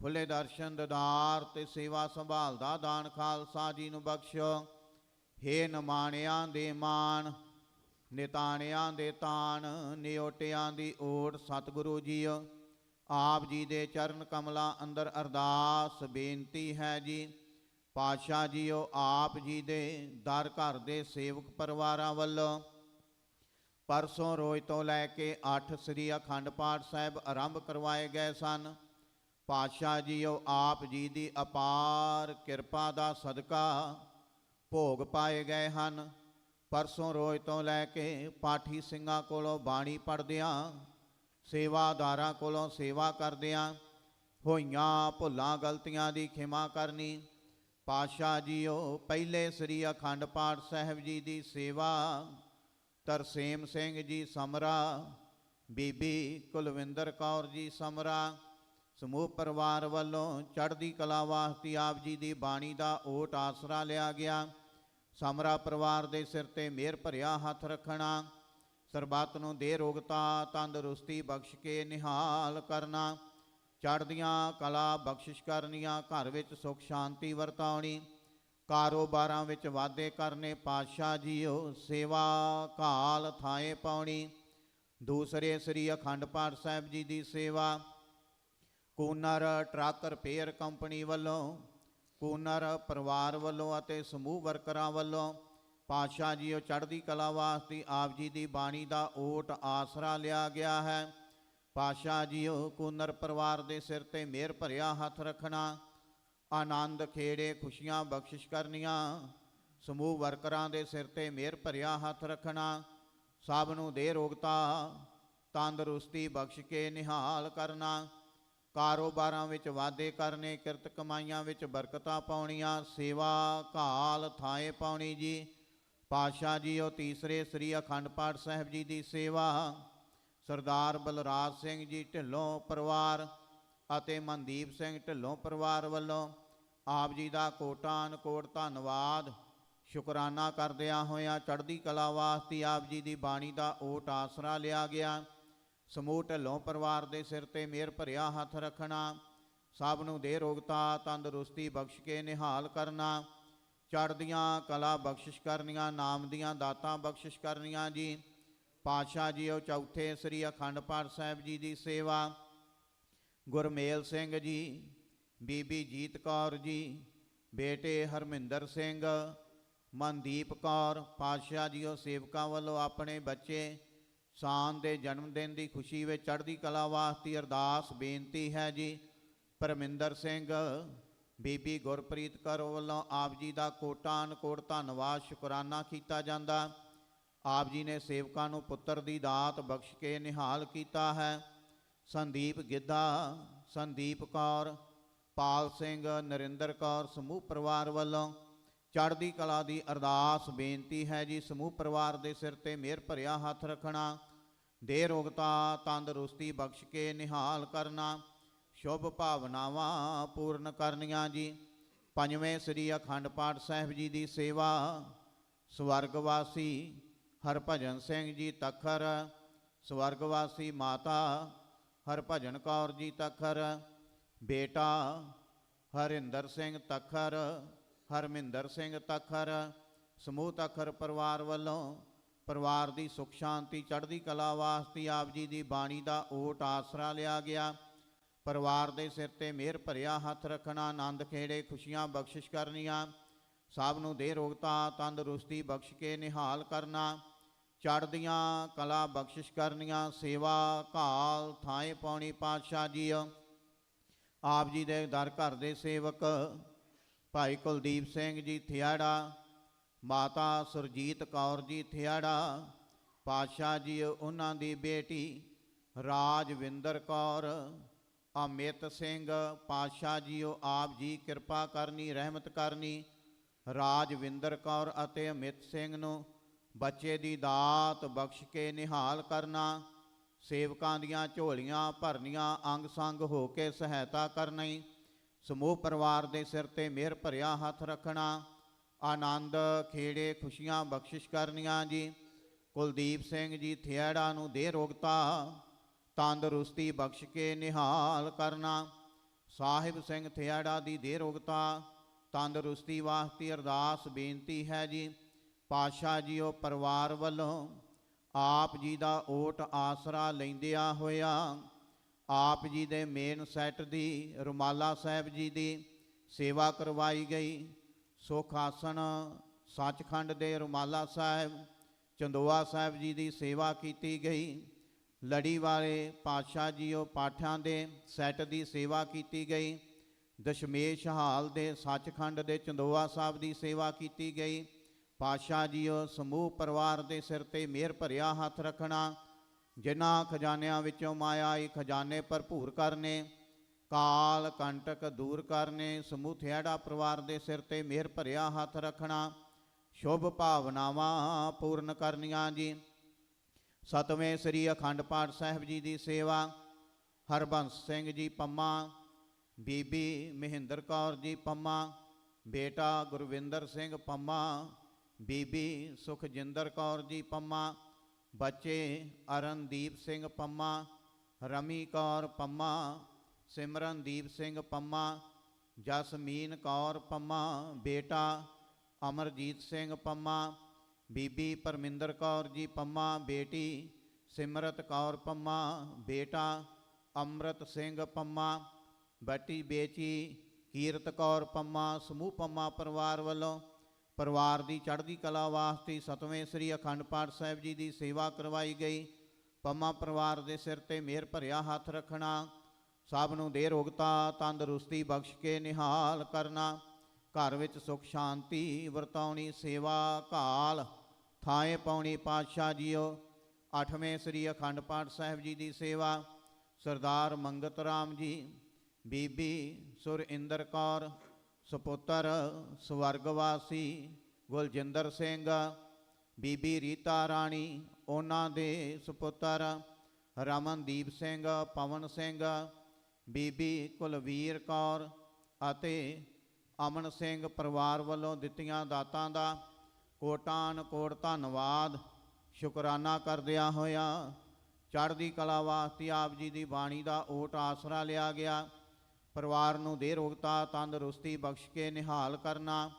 ਖੁੱਲੇ ਦਰਸ਼ਨ ਦਿਦਾਰ ਤੇ ਸੇਵਾ ਸੰਭਾਲ ਦਾ ਦਾਨ ਖਾਲਸਾ ਜੀ ਨੂੰ ਬਖਸ਼ੋ। ਹੇ ਨਿਮਾਣਿਆਂ ਦੇ ਮਾਣ, ਨਿਤਾਣਿਆਂ ਦੇ ਤਾਣ, ਨਿਓਟਿਆਂ ਦੀ ਓਟ ਸਤਿਗੁਰੂ ਜੀਓ। ਆਪ ਜੀ ਦੇ ਚਰਨ ਕਮਲਾਂ ਅੰਦਰ ਅਰਦਾਸ ਬੇਨਤੀ ਹੈ ਜੀ। ਪਾਤਸ਼ਾਹ ਜੀਓ, ਆਪ ਜੀ ਦੇ ਦਰ ਘਰ ਦੇ ਸੇਵਕ ਪਰਿਵਾਰਾਂ ਵੱਲੋਂ ਪਰਸੋਂ ਰੋਜ਼ ਤੋਂ ਲੈ ਕੇ 8 ਸ੍ਰੀ ਅਖੰਡ ਪਾਠ ਸਾਹਿਬ ਆਰੰਭ ਕਰਵਾਏ ਗਏ ਸਨ। ਪਾਤਸ਼ਾਹ ਜੀਓ, ਆਪ ਜੀ ਦੀ ਅਪਾਰ ਕਿਰਪਾ ਦਾ ਸਦਕਾ ਭੋਗ ਪਾਏ ਗਏ ਹਨ। ਪਰਸੋਂ ਰੋਜ਼ ਤੋਂ ਲੈ ਕੇ ਪਾਠੀ ਸਿੰਘਾਂ ਕੋਲੋਂ ਬਾਣੀ ਪੜ੍ਹਦਿਆਂ, ਸੇਵਾਦਾਰਾਂ ਕੋਲੋਂ ਸੇਵਾ ਕਰਦਿਆਂ ਹੋਈਆਂ ਭੁੱਲਾਂ ਗਲਤੀਆਂ ਦੀ ਖਿਮਾ ਕਰਨੀ। ਪਾਤਸ਼ਾਹ ਜੀਓ, ਪਹਿਲੇ ਸ੍ਰੀ ਅਖੰਡ ਪਾਠ ਸਾਹਿਬ ਜੀ ਦੀ ਸੇਵਾ ਤਰਸੇਮ ਸਿੰਘ ਜੀ ਸਮਰਾ, ਬੀਬੀ ਕੁਲਵਿੰਦਰ ਕੌਰ ਜੀ ਸਮਰਾ ਸਮੂਹ ਪਰਿਵਾਰ ਵੱਲੋਂ ਚੜ੍ਹਦੀ ਕਲਾ ਵਾਸਤੇ ਆਪ ਜੀ ਦੀ ਬਾਣੀ ਦਾ ਓਟ ਆਸਰਾ ਲਿਆ ਗਿਆ। ਸਮਰਾ ਪਰਿਵਾਰ ਦੇ ਸਿਰ ਤੇ ਮਿਹਰ ਭਰਿਆ ਹੱਥ ਰੱਖਣਾ, ਸਰਬੱਤ ਨੂੰ ਦੇ ਰੋਗਤਾ ਤੰਦਰੁਸਤੀ ਬਖਸ਼ ਕੇ ਨਿਹਾਲ ਕਰਨਾ, ਚੜ੍ਹਦੀਆਂ ਕਲਾ ਬਖਸ਼ਿਸ਼ ਕਰਨੀਆਂ, ਘਰ ਵਿੱਚ ਸੁੱਖ ਸ਼ਾਂਤੀ ਵਰਤਾਉਣੀ, ਕਾਰੋਬਾਰਾਂ ਵਿੱਚ ਵਾਧੇ ਕਰਨੇ। ਪਾਤਸ਼ਾਹ ਜੀਓ, ਸੇਵਾ ਘਾਲ ਥਾਏ ਪਾਉਣੀ। ਦੂਸਰੇ ਸ੍ਰੀ ਅਖੰਡ ਪਾਠ ਸਾਹਿਬ ਜੀ ਦੀ ਸੇਵਾ ਕੂਨਰ ਟਰੱਕ ਰਿਪੇਅਰ ਕੰਪਨੀ ਵੱਲੋਂ, ਕੂਨਰ ਪਰਿਵਾਰ ਵੱਲੋਂ ਅਤੇ ਸਮੂਹ ਵਰਕਰਾਂ ਵੱਲੋਂ ਪਾਤਸ਼ਾਹ ਜੀਓ ਚੜ੍ਹਦੀ ਕਲਾ ਵਾਸਤੇ ਆਪ ਜੀ ਦੀ ਬਾਣੀ ਦਾ ਓਟ ਆਸਰਾ ਲਿਆ ਗਿਆ ਹੈ। ਪਾਤਸ਼ਾਹ ਜੀਓ, ਕੂਨਰ ਪਰਿਵਾਰ ਦੇ ਸਿਰ ਤੇ ਮਿਹਰ ਭਰਿਆ ਹੱਥ ਰੱਖਣਾ, ਆਨੰਦ ਖੇੜੇ ਖੁਸ਼ੀਆਂ ਬਖਸ਼ਿਸ਼ ਕਰਨੀਆਂ, ਸਮੂਹ ਵਰਕਰਾਂ ਦੇ ਸਿਰ ਤੇ ਮਿਹਰ ਭਰਿਆ ਹੱਥ ਰੱਖਣਾ, ਸਭ ਨੂੰ ਦੇ ਰੋਗਤਾ ਤੰਦਰੁਸਤੀ ਬਖਸ਼ ਕੇ ਨਿਹਾਲ ਕਰਨਾ, ਕਾਰੋਬਾਰਾਂ ਵਿੱਚ ਵਾਧੇ ਕਰਨੇ, ਕਿਰਤ ਕਮਾਈਆਂ ਵਿੱਚ ਬਰਕਤਾਂ ਪਾਉਣੀਆਂ, ਸੇਵਾ ਘਾਲ ਥਾਏ ਪਾਉਣੀ ਜੀ। ਪਾਤਸ਼ਾਹ ਜੀਓ, ਤੀਸਰੇ ਸ੍ਰੀ ਅਖੰਡ ਪਾਠ ਸਾਹਿਬ ਜੀ ਦੀ ਸੇਵਾ ਸਰਦਾਰ ਬਲਰਾਜ ਸਿੰਘ ਜੀ ਢਿੱਲੋਂ ਪਰਿਵਾਰ ਅਤੇ ਮਨਦੀਪ ਸਿੰਘ ਢਿੱਲੋਂ ਪਰਿਵਾਰ ਵੱਲੋਂ ਆਪ ਜੀ ਦਾ ਕੋਟਾਨ ਕੋਟ ਧੰਨਵਾਦ ਸ਼ੁਕਰਾਨਾ ਕਰਦਿਆਂ ਹੋਇਆਂ ਚੜ੍ਹਦੀ ਕਲਾ ਵਾਸਤੇ ਆਪ ਜੀ ਦੀ ਬਾਣੀ ਦਾ ਓਟ ਆਸਰਾ ਲਿਆ ਗਿਆ। ਸਮੂਹ ਢਿੱਲੋਂ ਪਰਿਵਾਰ ਦੇ ਸਿਰ ਤੇ ਮਿਹਰ ਭਰਿਆ ਹੱਥ ਰੱਖਣਾ, ਸਭ ਨੂੰ ਦੇ ਰੋਗਤਾ ਤੰਦਰੁਸਤੀ ਬਖਸ਼ ਕੇ ਨਿਹਾਲ ਕਰਨਾ, ਚੜ੍ਹਦੀਆਂ ਕਲਾ ਬਖਸ਼ਿਸ਼ ਕਰਨੀਆਂ, ਨਾਮ ਦੀਆਂ ਦਾਤਾਂ ਬਖਸ਼ਿਸ਼ ਕਰਨੀਆਂ ਜੀ। ਪਾਤਸ਼ਾਹ ਜੀਓ, ਚੌਥੇ ਸ੍ਰੀ ਅਖੰਡ ਪਾਠ ਸਾਹਿਬ ਜੀ ਦੀ ਸੇਵਾ ਗੁਰਮੇਲ ਸਿੰਘ ਜੀ, ਬੀਬੀ ਜੀਤ ਕੌਰ ਜੀ, ਬੇਟੇ ਹਰਮਿੰਦਰ ਸਿੰਘ, ਮਨਦੀਪ ਕੌਰ। ਪਾਤਸ਼ਾਹ ਜੀਓ, ਸੇਵਕਾਂ ਵੱਲੋਂ ਆਪਣੇ ਬੱਚੇ ਸਾਨ ਦੇ ਜਨਮ ਦਿਨ ਦੀ ਖੁਸ਼ੀ ਵਿੱਚ ਚੜ੍ਹਦੀ ਕਲਾ ਵਾਸਤੇ ਅਰਦਾਸ ਬੇਨਤੀ ਹੈ ਜੀ। ਪਰਮਿੰਦਰ ਸਿੰਘ, ਬੀਬੀ ਗੁਰਪ੍ਰੀਤ ਕੌਰ ਵੱਲੋਂ ਆਪ ਜੀ ਦਾ ਕੋਟਾਨ ਕੋਟ ਧੰਨਵਾਦ ਸ਼ੁਕਰਾਨਾ ਕੀਤਾ ਜਾਂਦਾ। ਆਪ ਜੀ ਨੇ ਸੇਵਕਾਂ ਨੂੰ ਪੁੱਤਰ ਦੀ ਦਾਤ ਬਖਸ਼ ਕੇ ਨਿਹਾਲ ਕੀਤਾ ਹੈ। ਸੰਦੀਪ ਗਿੱਧਾ, ਸੰਦੀਪ ਕੌਰ, ਪਾਲ ਸਿੰਘ, ਨਰਿੰਦਰ ਕੌਰ ਸਮੂਹ ਪਰਿਵਾਰ ਵੱਲੋਂ ਚੜ੍ਹਦੀ ਕਲਾ ਦੀ ਅਰਦਾਸ ਬੇਨਤੀ ਹੈ ਜੀ। ਸਮੂਹ ਪਰਿਵਾਰ ਦੇ ਸਿਰ ਤੇ ਮਿਹਰ ਭਰਿਆ ਹੱਥ ਰੱਖਣਾ, ਦੇ ਰੋਗਤਾ ਤੰਦਰੁਸਤੀ ਬਖਸ਼ ਕੇ ਨਿਹਾਲ ਕਰਨਾ, ਸ਼ੁਭ ਭਾਵਨਾਵਾਂ ਪੂਰਨ ਕਰਨੀਆਂ ਜੀ। ਪੰਜਵੇਂ ਸ੍ਰੀ ਅਖੰਡ ਪਾਠ ਸਾਹਿਬ ਜੀ ਦੀ ਸੇਵਾ ਸਵਰਗਵਾਸੀ ਹਰਭਜਨ ਸਿੰਘ ਜੀ ਤੱਖਰ, ਸਵਰਗਵਾਸੀ ਮਾਤਾ ਹਰਭਜਨ ਕੌਰ ਜੀ ਤੱਖਰ, ਬੇਟਾ ਹਰਿੰਦਰ ਸਿੰਘ ਤੱਖਰ, ਹਰਮਿੰਦਰ ਸਿੰਘ ਤੱਖਰ, ਸਮੂਹ ਤੱਖਰ ਪਰਿਵਾਰ ਵੱਲੋਂ ਪਰਿਵਾਰ ਦੀ ਸੁਖ ਸ਼ਾਂਤੀ ਚੜ੍ਹਦੀ ਕਲਾ ਵਾਸਤੇ ਆਪ ਜੀ ਦੀ ਬਾਣੀ ਦਾ ਓਟ ਆਸਰਾ ਲਿਆ ਗਿਆ। ਪਰਿਵਾਰ ਦੇ ਸਿਰ ਤੇ ਮਿਹਰ ਭਰਿਆ ਹੱਥ ਰੱਖਣਾ, ਆਨੰਦ ਖੇੜੇ ਖੁਸ਼ੀਆਂ ਬਖਸ਼ਿਸ਼ ਕਰਨੀਆਂ, ਸਭ ਨੂੰ ਦੇ ਰੋਗਤਾ ਤੰਦਰੁਸਤੀ ਬਖਸ਼ ਕੇ ਨਿਹਾਲ ਕਰਨਾ, ਚੜ੍ਹਦੀਆਂ ਕਲਾ ਬਖਸ਼ਿਸ਼ ਕਰਨੀਆਂ, ਸੇਵਾ ਘਾਲ ਥਾਏ ਪਾਉਣੀ। ਪਾਤਸ਼ਾਹ ਜੀਓ, ਆਪ ਜੀ ਦੇ ਦਰ ਘਰ ਦੇ ਸੇਵਕ ਭਾਈ ਕੁਲਦੀਪ ਸਿੰਘ ਜੀ ਥਿਆੜਾ, ਮਾਤਾ ਸੁਰਜੀਤ ਕੌਰ ਜੀ ਥਿਆੜਾ, ਪਾਤਸ਼ਾਹ ਜੀ ਉਹਨਾਂ ਦੀ ਬੇਟੀ ਰਾਜਵਿੰਦਰ ਕੌਰ, ਅਮਿਤ ਸਿੰਘ, ਪਾਤਸ਼ਾਹ ਜੀਓ ਆਪ ਜੀ ਕਿਰਪਾ ਕਰਨੀ, ਰਹਿਮਤ ਕਰਨੀ। ਰਾਜਵਿੰਦਰ ਕੌਰ ਅਤੇ ਅਮਿਤ ਸਿੰਘ ਨੂੰ ਬੱਚੇ ਦੀ ਦਾਤ ਬਖਸ਼ ਕੇ ਨਿਹਾਲ ਕਰਨਾ, ਸੇਵਕਾਂ ਦੀਆਂ ਝੋਲੀਆਂ ਭਰਨੀਆਂ, ਅੰਗ ਸੰਗ ਹੋ ਕੇ ਸਹਾਇਤਾ ਕਰਨੀ, ਸਮੂਹ ਪਰਿਵਾਰ ਦੇ ਸਿਰ ਤੇ ਮਿਹਰ ਭਰਿਆ ਹੱਥ ਰੱਖਣਾ, ਆਨੰਦ ਖੇੜੇ ਖੁਸ਼ੀਆਂ ਬਖਸ਼ਿਸ਼ ਕਰਨੀਆਂ ਜੀ। ਕੁਲਦੀਪ ਸਿੰਘ ਜੀ ਥਿਆੜਾ ਨੂੰ ਦੇਹ ਰੋਗਤਾ ਤੰਦਰੁਸਤੀ ਬਖਸ਼ ਕੇ ਨਿਹਾਲ ਕਰਨਾ। ਸਾਹਿਬ ਸਿੰਘ ਥਿਆੜਾ ਦੀ ਦੇਹ ਰੋਗਤਾ ਤੰਦਰੁਸਤੀ ਵਾਸਤੇ ਅਰਦਾਸ ਬੇਨਤੀ ਹੈ ਜੀ। ਪਾਤਸ਼ਾਹ ਜੀਓ ਪਰਿਵਾਰ ਵੱਲੋਂ ਆਪ ਜੀ ਦਾ ਓਟ ਆਸਰਾ ਲੈਂਦਿਆਂ ਹੋਇਆ ਆਪ ਜੀ ਦੇ ਮੇਨ ਸੈੱਟ ਦੀ ਰੁਮਾਲਾ ਸਾਹਿਬ ਜੀ ਦੀ ਸੇਵਾ ਕਰਵਾਈ ਗਈ। ਸੁਖ ਆਸਣ ਸੱਚਖੰਡ ਦੇ ਰੁਮਾਲਾ ਸਾਹਿਬ, ਚੰਦੋਆ ਸਾਹਿਬ ਜੀ ਦੀ ਸੇਵਾ ਕੀਤੀ ਗਈ। ਲੜੀ ਵਾਲੇ ਪਾਤਸ਼ਾਹ ਜੀਓ ਪਾਠਾਂ ਦੇ ਸੈੱਟ ਦੀ ਸੇਵਾ ਕੀਤੀ ਗਈ। ਦਸ਼ਮੇਸ਼ ਹਾਲ ਦੇ ਸੱਚਖੰਡ ਦੇ ਚੰਦੋਆ ਸਾਹਿਬ ਦੀ ਸੇਵਾ ਕੀਤੀ ਗਈ। ਪਾਤਸ਼ਾਹ ਜੀਓ ਸਮੂਹ ਪਰਿਵਾਰ ਦੇ ਸਿਰ ਤੇ ਮਿਹਰ ਭਰਿਆ ਹੱਥ ਰੱਖਣਾ, ਜਿਨ੍ਹਾਂ ਖਜ਼ਾਨਿਆਂ ਵਿੱਚੋਂ ਮਾਇਆ ਖਜ਼ਾਨੇ ਭਰਪੂਰ ਕਰਨੇ, ਕਾਲ ਕੰਟਕ ਦੂਰ ਕਰਨੇ। ਸਮੂਹ ਥਿਆੜਾ ਪਰਿਵਾਰ ਦੇ ਸਿਰ ਤੇ ਮਿਹਰ ਭਰਿਆ ਹੱਥ ਰੱਖਣਾ, ਸ਼ੁਭ ਭਾਵਨਾਵਾਂ ਪੂਰਨ ਕਰਨੀਆਂ ਜੀ। ਸਤਵੇਂ ਸ੍ਰੀ ਅਖੰਡ ਪਾਠ ਸਾਹਿਬ ਜੀ ਦੀ ਸੇਵਾ ਹਰਬੰਸ ਸਿੰਘ ਜੀ ਪੰਮਾ, ਬੀਬੀ ਮਹਿੰਦਰ ਕੌਰ ਜੀ ਪੰਮਾ, ਬੇਟਾ ਗੁਰਵਿੰਦਰ ਸਿੰਘ ਪੰਮਾ, ਬੀਬੀ ਸੁਖਜਿੰਦਰ ਕੌਰ ਜੀ ਪੰਮਾ, ਬੱਚੇ ਅਰਨਦੀਪ ਸਿੰਘ ਪੰਮਾ, ਰਮੀ ਕੌਰ ਪੰਮਾ, ਸਿਮਰਨਦੀਪ ਸਿੰਘ ਪੰਮਾ, ਜਸਮੀਨ ਕੌਰ ਪੰਮਾ, ਬੇਟਾ ਅਮਰਜੀਤ ਸਿੰਘ ਪੰਮਾ, ਬੀਬੀ ਪਰਮਿੰਦਰ ਕੌਰ ਜੀ ਪੰਮਾ, ਬੇਟੀ ਸਿਮਰਤ ਕੌਰ ਪੰਮਾ, ਬੇਟਾ ਅੰਮ੍ਰਿਤ ਸਿੰਘ ਪੰਮਾ, ਬੇਟੀ ਬੇਚੀ ਕੀਰਤ ਕੌਰ ਪੰਮਾ। ਸਮੂਹ ਪੰਮਾ ਪਰਿਵਾਰ ਵੱਲੋਂ ਪਰਿਵਾਰ ਦੀ ਚੜ੍ਹਦੀ ਕਲਾ ਵਾਸਤੇ ਸਤਵੇਂ ਸ੍ਰੀ ਅਖੰਡ ਪਾਠ ਸਾਹਿਬ ਜੀ ਦੀ ਸੇਵਾ ਕਰਵਾਈ ਗਈ। ਪੰਮਾ ਪਰਿਵਾਰ ਦੇ ਸਿਰ ਤੇ ਮਿਹਰ ਭਰਿਆ ਹੱਥ ਰੱਖਣਾ, ਸਭ ਨੂੰ ਦੇਹ ਰੋਗਤਾ ਤੰਦਰੁਸਤੀ ਬਖਸ਼ ਕੇ ਨਿਹਾਲ ਕਰਨਾ, ਘਰ ਵਿੱਚ ਸੁਖ ਸ਼ਾਂਤੀ ਵਰਤਾਉਣੀ, ਸੇਵਾ ਘਾਲ ਥਾਏ ਪਾਉਣੀ। ਪਾਤਸ਼ਾਹ ਜੀਓ ਅੱਠਵੇਂ ਸ੍ਰੀ ਅਖੰਡ ਪਾਠ ਸਾਹਿਬ ਜੀ ਦੀ ਸੇਵਾ ਸਰਦਾਰ ਮੰਗਤ ਰਾਮ ਜੀ, ਬੀਬੀ ਸੁਰਿੰਦਰ ਕੌਰ, ਸੁਪੁੱਤਰ ਸਵਰਗਵਾਸੀ ਗੁਲਜਿੰਦਰ ਸਿੰਘ, ਬੀਬੀ ਰੀਤਾ ਰਾਣੀ, ਉਹਨਾਂ ਦੇ ਸੁਪੁੱਤਰ ਰਮਨਦੀਪ ਸਿੰਘ, ਪਵਨ ਸਿੰਘ, ਬੀਬੀ ਕੁਲਵੀਰ ਕੌਰ ਅਤੇ ਅਮਨ ਸਿੰਘ ਪਰਿਵਾਰ ਵੱਲੋਂ ਦਿੱਤੀਆਂ ਦਾਤਾਂ ਦਾ ਕੋਟਾਨ ਕੋਟ ਧੰਨਵਾਦ ਸ਼ੁਕਰਾਨਾ ਕਰਦਿਆਂ ਹੋਇਆ ਚੜ੍ਹਦੀ ਕਲਾ ਵਾਸਤੇ ਆਪ ਜੀ ਦੀ ਬਾਣੀ ਦਾ ਓਟ ਆਸਰਾ ਲਿਆ ਗਿਆ। ਪਰਿਵਾਰ ਨੂੰ ਦੇਹ ਰੋਗਤਾ ਤੰਦਰੁਸਤੀ ਬਖਸ਼ ਕੇ ਨਿਹਾਲ ਕਰਨਾ,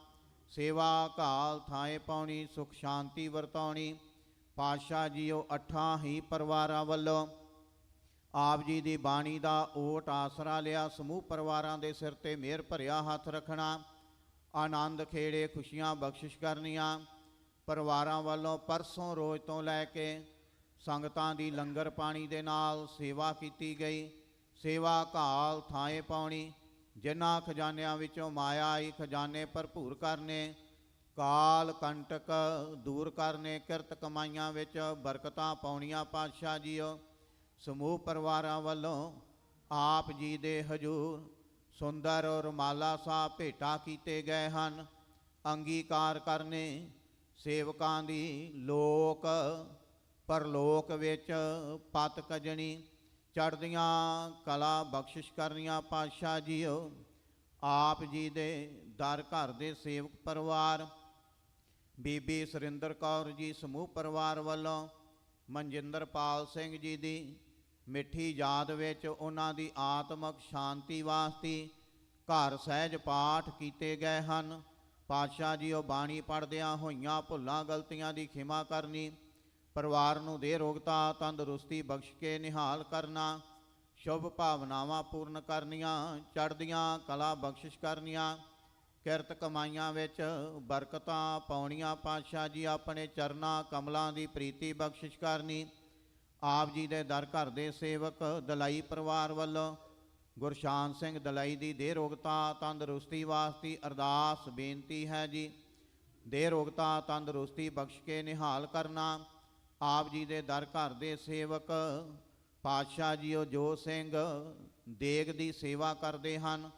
ਸੇਵਾ ਘਾਲ ਥਾਏ ਪਾਉਣੀ, ਸੁਖ ਸ਼ਾਂਤੀ ਵਰਤਾਉਣੀ। ਪਾਤਸ਼ਾਹ ਜੀਓ ਅੱਠਾਂ ਹੀ ਪਰਿਵਾਰਾਂ ਵੱਲੋਂ ਆਪ ਜੀ ਦੀ ਬਾਣੀ ਦਾ ਓਟ ਆਸਰਾ ਲਿਆ। ਸਮੂਹ ਪਰਿਵਾਰਾਂ ਦੇ ਸਿਰ ਤੇ ਮਿਹਰ ਭਰਿਆ ਹੱਥ ਰੱਖਣਾ, ਆਨੰਦ ਖੇੜੇ ਖੁਸ਼ੀਆਂ ਬਖਸ਼ਿਸ਼ ਕਰਨੀਆਂ। ਪਰਿਵਾਰਾਂ ਵੱਲੋਂ ਪਰਸੋਂ ਰੋਜ਼ ਤੋਂ ਲੈ ਕੇ ਸੰਗਤਾਂ ਦੀ ਲੰਗਰ ਪਾਣੀ ਦੇ ਨਾਲ ਸੇਵਾ ਕੀਤੀ ਗਈ। ਸੇਵਾ ਘਾਲ ਥਾਏ ਪਾਉਣੀ, ਜਿਨ੍ਹਾਂ ਖਜ਼ਾਨਿਆਂ ਵਿੱਚੋਂ ਮਾਇਆ ਆਈ ਖਜ਼ਾਨੇ ਭਰਪੂਰ ਕਰਨੇ, ਕਾਲ ਕੰਟਕ ਦੂਰ ਕਰਨੇ, ਕਿਰਤ ਕਮਾਈਆਂ ਵਿੱਚ ਬਰਕਤਾਂ ਪਾਉਣੀਆਂ। ਪਾਤਸ਼ਾਹ ਜੀਓ ਸਮੂਹ ਪਰਿਵਾਰਾਂ ਵੱਲੋਂ ਆਪ ਜੀ ਦੇ ਹਜੂਰ ਸੁੰਦਰ ਰੁਮਾਲਾ ਸਾਹਿਬ ਭੇਟਾ ਕੀਤੇ ਗਏ ਹਨ। ਅੰਗੀਕਾਰ ਕਰਨੇ, ਸੇਵਕਾਂ ਦੀ ਲੋਕ ਪਰਲੋਕ ਵਿੱਚ ਪਤ ਕਜਣੀ, ਚੜ੍ਹਦੀਆਂ ਕਲਾ ਬਖਸ਼ਿਸ਼ ਕਰਨੀਆਂ। ਪਾਤਸ਼ਾਹ ਜੀਓ ਆਪ ਜੀ ਦੇ ਦਰ ਘਰ ਦੇ ਸੇਵਕ ਪਰਿਵਾਰ ਬੀਬੀ ਸੁਰਿੰਦਰ ਕੌਰ ਜੀ ਸਮੂਹ ਪਰਿਵਾਰ ਵੱਲੋਂ ਮਨਜਿੰਦਰ ਪਾਲ ਸਿੰਘ ਜੀ ਦੀ ਮਿੱਠੀ ਯਾਦ ਵਿੱਚ ਉਹਨਾਂ ਦੀ ਆਤਮਿਕ ਸ਼ਾਂਤੀ ਵਾਸਤੇ ਘਰ ਸਹਿਜ ਪਾਠ ਕੀਤੇ ਗਏ ਹਨ। ਪਾਤਸ਼ਾਹ ਜੀਓ ਬਾਣੀ ਪੜ੍ਹਦਿਆਂ ਹੋਈਆਂ ਭੁੱਲਾਂ ਗਲਤੀਆਂ ਦੀ ਖਿਮਾ ਕਰਨੀ, ਪਰਿਵਾਰ ਨੂੰ ਦੇਹ ਰੋਗਤਾ ਤੰਦਰੁਸਤੀ ਬਖਸ਼ ਕੇ ਨਿਹਾਲ ਕਰਨਾ, ਸ਼ੁਭ ਭਾਵਨਾਵਾਂ ਪੂਰਨ ਕਰਨੀਆਂ, ਚੜ੍ਹਦੀਆਂ ਕਲਾ ਬਖਸ਼ਿਸ਼ ਕਰਨੀਆਂ, ਕਿਰਤ ਕਮਾਈਆਂ ਵਿੱਚ ਬਰਕਤਾਂ ਪਾਉਣੀਆਂ। ਪਾਤਸ਼ਾਹ ਜੀ ਆਪਣੇ ਚਰਨਾਂ ਕਮਲਾਂ ਦੀ ਪ੍ਰੀਤੀ ਬਖਸ਼ਿਸ਼ ਕਰਨੀ। ਆਪ ਜੀ ਦੇ ਦਰ ਘਰ ਦੇ ਸੇਵਕ ਦਲਾਈ ਪਰਿਵਾਰ ਵੱਲੋਂ ਗੁਰਸ਼ਾਨ ਸਿੰਘ ਦਲਈ ਦੀ ਦੇਹ ਰੋਗਤਾ ਤੰਦਰੁਸਤੀ ਵਾਸਤੇ ਅਰਦਾਸ ਬੇਨਤੀ ਹੈ ਜੀ। ਦੇਹ ਰੋਗਤਾ ਤੰਦਰੁਸਤੀ ਬਖਸ਼ ਕੇ ਨਿਹਾਲ ਕਰਨਾ। ਆਪ ਜੀ ਦੇ ਦਰ ਘਰ ਦੇ ਸੇਵਕ ਪਾਤਸ਼ਾਹ ਜੀਓ ਜੋ ਸਿੰਘ ਦੇਗ ਦੀ ਸੇਵਾ ਕਰਦੇ ਹਨ,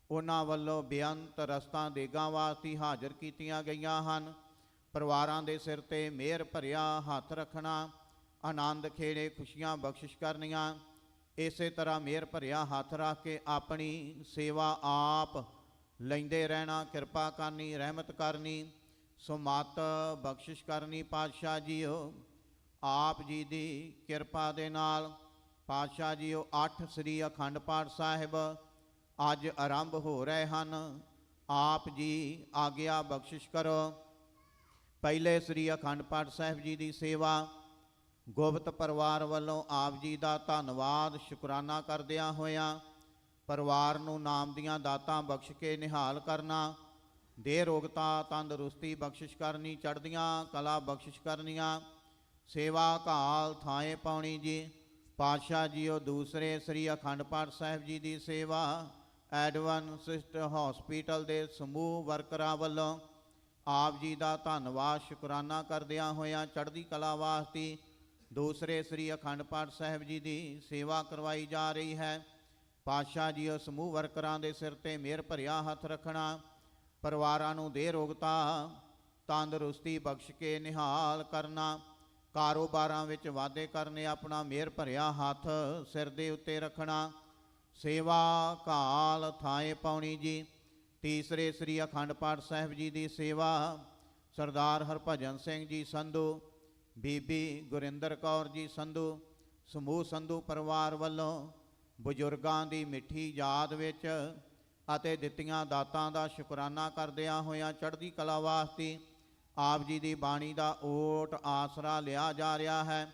ਉਹਨਾਂ ਵੱਲੋਂ ਬੇਅੰਤ ਰਸਤਾਂ ਦੇਗਾਂ ਵਾਸਤੇ ਹਾਜ਼ਰ ਕੀਤੀਆਂ ਗਈਆਂ ਹਨ। ਪਰਿਵਾਰਾਂ ਦੇ ਸਿਰ ਤੇ ਮਿਹਰ ਭਰਿਆ ਹੱਥ ਰੱਖਣਾ, ਆਨੰਦ ਖੇੜੇ ਖੁਸ਼ੀਆਂ ਬਖਸ਼ਿਸ਼ ਕਰਨੀਆਂ। ਇਸੇ ਤਰ੍ਹਾਂ ਮਿਹਰ ਭਰਿਆ ਹੱਥ ਰੱਖ ਕੇ ਆਪਣੀ ਸੇਵਾ ਆਪ ਲੈਂਦੇ ਰਹਿਣਾ, ਕਿਰਪਾ ਕਰਨੀ, ਰਹਿਮਤ ਕਰਨੀ, ਸੁਮਤ ਬਖਸ਼ਿਸ਼ ਕਰਨੀ। ਪਾਤਸ਼ਾਹ ਜੀਓ ਆਪ ਜੀ ਦੀ ਕਿਰਪਾ ਦੇ ਨਾਲ ਪਾਤਸ਼ਾਹ ਜੀਓ 8 ਸ੍ਰੀ ਅਖੰਡ ਪਾਠ ਸਾਹਿਬ ਅੱਜ ਆਰੰਭ ਹੋ ਰਹੇ ਹਨ। ਆਪ ਜੀ ਆਗਿਆ ਬਖਸ਼ਿਸ਼ ਕਰੋ। ਪਹਿਲੇ ਸ੍ਰੀ ਅਖੰਡ ਪਾਠ ਸਾਹਿਬ ਜੀ ਦੀ ਸੇਵਾ ਗੁਪਤ ਪਰਿਵਾਰ ਵੱਲੋਂ ਆਪ ਜੀ ਦਾ ਧੰਨਵਾਦ ਸ਼ੁਕਰਾਨਾ ਕਰਦਿਆਂ ਹੋਇਆਂ ਪਰਿਵਾਰ ਨੂੰ ਨਾਮ ਦੀਆਂ ਦਾਤਾਂ ਬਖਸ਼ ਕੇ ਨਿਹਾਲ ਕਰਨਾ। ਦੇਹ ਰੋਗਤਾ ਤੰਦਰੁਸਤੀ ਬਖਸ਼ਿਸ਼ ਕਰਨੀ, ਚੜ੍ਹਦੀਆਂ ਕਲਾ ਬਖਸ਼ਿਸ਼ ਕਰਨੀਆਂ। ਸੇਵਾ ਘਾਲ ਥਾਏ ਪਾਉਣੀ ਜੀ। ਪਾਤਸ਼ਾਹ ਜੀਓ ਦੂਸਰੇ ਸ੍ਰੀ ਅਖੰਡ ਪਾਠ ਸਾਹਿਬ ਜੀ ਦੀ ਸੇਵਾ ਐਡਵੈਂਟਿਸਟ ਹਸਪੀਟਲ ਦੇ ਸਮੂਹ ਵਰਕਰਾਂ ਵੱਲੋਂ ਆਪ ਜੀ ਦਾ ਧੰਨਵਾਦ ਸ਼ੁਕਰਾਨਾ ਕਰਦਿਆਂ ਹੋਇਆਂ ਚੜ੍ਹਦੀ ਕਲਾ ਵਾਸਤੇ ਦੂਸਰੇ ਸ੍ਰੀ ਅਖੰਡ ਪਾਠ ਸਾਹਿਬ ਜੀ ਦੀ ਸੇਵਾ ਕਰਵਾਈ ਜਾ ਰਹੀ ਹੈ। ਪਾਤਸ਼ਾਹ ਜੀਓ ਸਮੂਹ ਵਰਕਰਾਂ ਦੇ ਸਿਰ ਤੇ ਮਿਹਰ ਭਰਿਆ ਹੱਥ ਰੱਖਣਾ। ਪਰਿਵਾਰਾਂ ਨੂੰ ਦੇਹ ਰੋਗਤਾ ਤੰਦਰੁਸਤੀ ਬਖਸ਼ ਕੇ ਨਿਹਾਲ ਕਰਨਾ। ਕਾਰੋਬਾਰਾਂ ਵਿੱਚ ਵਾਧੇ ਕਰਨੇ, ਆਪਣਾ ਮਿਹਰ ਭਰਿਆ ਹੱਥ ਸਿਰ ਦੇ ਉੱਤੇ ਰੱਖਣਾ। ਸੇਵਾ ਘਾਲ ਥਾਏ ਪਾਉਣੀ ਜੀ। ਤੀਸਰੇ ਸ੍ਰੀ ਅਖੰਡ ਪਾਠ ਸਾਹਿਬ ਜੀ ਦੀ ਸੇਵਾ ਸਰਦਾਰ ਹਰਭਜਨ ਸਿੰਘ ਜੀ ਸੰਧੂ, ਬੀਬੀ ਗੁਰਿੰਦਰ ਕੌਰ ਜੀ ਸੰਧੂ, ਸਮੂਹ ਸੰਧੂ ਪਰਿਵਾਰ ਵੱਲੋਂ ਬਜ਼ੁਰਗਾਂ ਦੀ ਮਿੱਠੀ ਯਾਦ ਵਿੱਚ ਅਤੇ ਦਿੱਤੀਆਂ ਦਾਤਾਂ ਦਾ ਸ਼ੁਕਰਾਨਾ ਕਰਦਿਆਂ ਹੋਇਆਂ ਚੜ੍ਹਦੀ ਕਲਾ ਵਾਸਤੇ ਆਪ ਜੀ ਦੀ ਬਾਣੀ ਦਾ ਓਟ ਆਸਰਾ ਲਿਆ ਜਾ ਰਿਹਾ ਹੈ।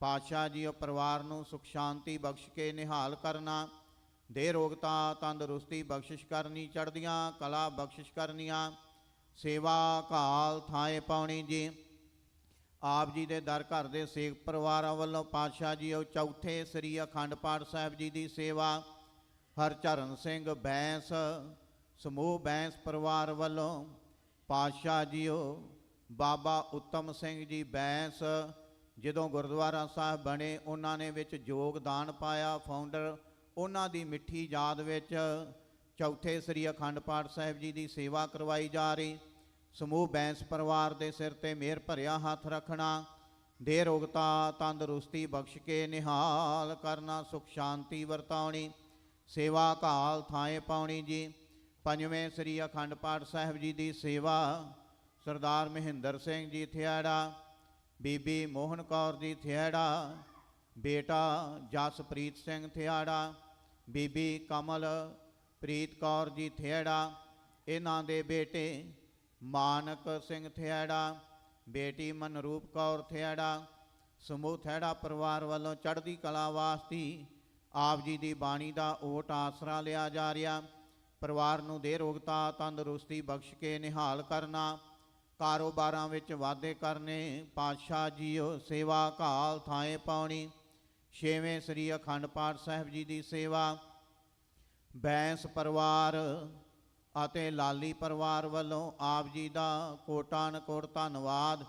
ਪਾਤਸ਼ਾਹ ਜੀ ਉਹ ਪਰਿਵਾਰ ਨੂੰ ਸੁਖ ਸ਼ਾਂਤੀ ਬਖਸ਼ ਕੇ ਨਿਹਾਲ ਕਰਨਾ। ਦੇਹ ਰੋਗਤਾ ਤੰਦਰੁਸਤੀ ਬਖਸ਼ਿਸ਼ ਕਰਨੀ, ਚੜ੍ਹਦੀਆਂ ਕਲਾ ਬਖਸ਼ਿਸ਼ ਕਰਨੀਆਂ। ਸੇਵਾ ਘਾਲ ਥਾਏ ਪਾਉਣੀ ਜੀ। ਆਪ ਜੀ ਦੇ ਦਰ ਘਰ ਦੇ ਸੇਵਕ ਪਰਿਵਾਰਾਂ ਵੱਲੋਂ ਪਾਤਸ਼ਾਹ ਜੀ ਉਹ ਚੌਥੇ ਸ੍ਰੀ ਅਖੰਡ ਪਾਠ ਸਾਹਿਬ ਜੀ ਦੀ ਸੇਵਾ ਹਰਚਰਨ ਸਿੰਘ ਬੈਂਸ, ਸਮੂਹ ਬੈਂਸ ਪਰਿਵਾਰ ਵੱਲੋਂ ਪਾਤਸ਼ਾਹ ਜੀਓ ਬਾਬਾ ਉੱਤਮ ਸਿੰਘ ਜੀ ਬੈਂਸ ਜਦੋਂ ਗੁਰਦੁਆਰਾ ਸਾਹਿਬ ਬਣੇ ਉਹਨਾਂ ਨੇ ਵਿੱਚ ਯੋਗਦਾਨ ਪਾਇਆ, ਫਾਊਂਡਰ, ਉਹਨਾਂ ਦੀ ਮਿੱਠੀ ਯਾਦ ਵਿੱਚ ਚੌਥੇ ਸ੍ਰੀ ਅਖੰਡ ਪਾਠ ਸਾਹਿਬ ਜੀ ਦੀ ਸੇਵਾ ਕਰਵਾਈ ਜਾ ਰਹੀ। ਸਮੂਹ ਬੈਂਸ ਪਰਿਵਾਰ ਦੇ ਸਿਰ ਤੇ ਮਿਹਰ ਭਰਿਆ ਹੱਥ ਰੱਖਣਾ। ਦੇਹ ਰੋਗਤਾ ਤੰਦਰੁਸਤੀ ਬਖਸ਼ ਕੇ ਨਿਹਾਲ ਕਰਨਾ, ਸੁਖ ਸ਼ਾਂਤੀ ਵਰਤਾਉਣੀ। ਸੇਵਾ ਘਾਲ ਥਾਏ ਪਾਉਣੀ ਜੀ। ਪੰਜਵੇਂ ਸ੍ਰੀ ਅਖੰਡ ਪਾਠ ਸਾਹਿਬ ਜੀ ਦੀ ਸੇਵਾ ਸਰਦਾਰ ਮਹਿੰਦਰ ਸਿੰਘ ਜੀ ਥਿਆੜਾ, ਬੀਬੀ ਮੋਹਨ ਕੌਰ ਜੀ ਥਿਆੜਾ, ਬੇਟਾ ਜਸਪ੍ਰੀਤ ਸਿੰਘ ਥਿਆੜਾ, ਬੀਬੀ ਕਮਲ ਪ੍ਰੀਤ ਕੌਰ ਜੀ ਥਿਆੜਾ, ਇਹਨਾਂ ਦੇ ਬੇਟੇ ਮਾਨਕ ਸਿੰਘ ਥਿਆੜਾ, ਬੇਟੀ ਮਨਰੂਪ ਕੌਰ ਥਿਆੜਾ। ਸਮੂਹ ਥਿਆੜਾ ਪਰਿਵਾਰ ਵੱਲੋਂ ਚੜ੍ਹਦੀ ਕਲਾ ਵਾਸਤੇ ਆਪ ਜੀ ਦੀ ਬਾਣੀ ਦਾ ਓਟ ਆਸਰਾ ਲਿਆ ਜਾ ਰਿਹਾ। ਪਰਿਵਾਰ ਨੂੰ ਦੇਹ ਰੋਗਤਾ ਤੰਦਰੁਸਤੀ ਬਖਸ਼ ਕੇ ਨਿਹਾਲ ਕਰਨਾ। ਕਾਰੋਬਾਰਾਂ ਵਿੱਚ ਵਾਧੇ ਕਰਨੇ। ਪਾਤਸ਼ਾਹ ਜੀਓ ਸੇਵਾ ਘਾਲ ਥਾਏ ਪਾਉਣੀ। ਛੇਵੇਂ ਸ੍ਰੀ ਅਖੰਡ ਪਾਠ ਸਾਹਿਬ ਜੀ ਦੀ ਸੇਵਾ ਬੈਂਸ ਪਰਿਵਾਰ ਅਤੇ ਲਾਲੀ ਪਰਿਵਾਰ ਵੱਲੋਂ ਆਪ ਜੀ ਦਾ ਕੋਟਾਨ ਕੋਟ ਧੰਨਵਾਦ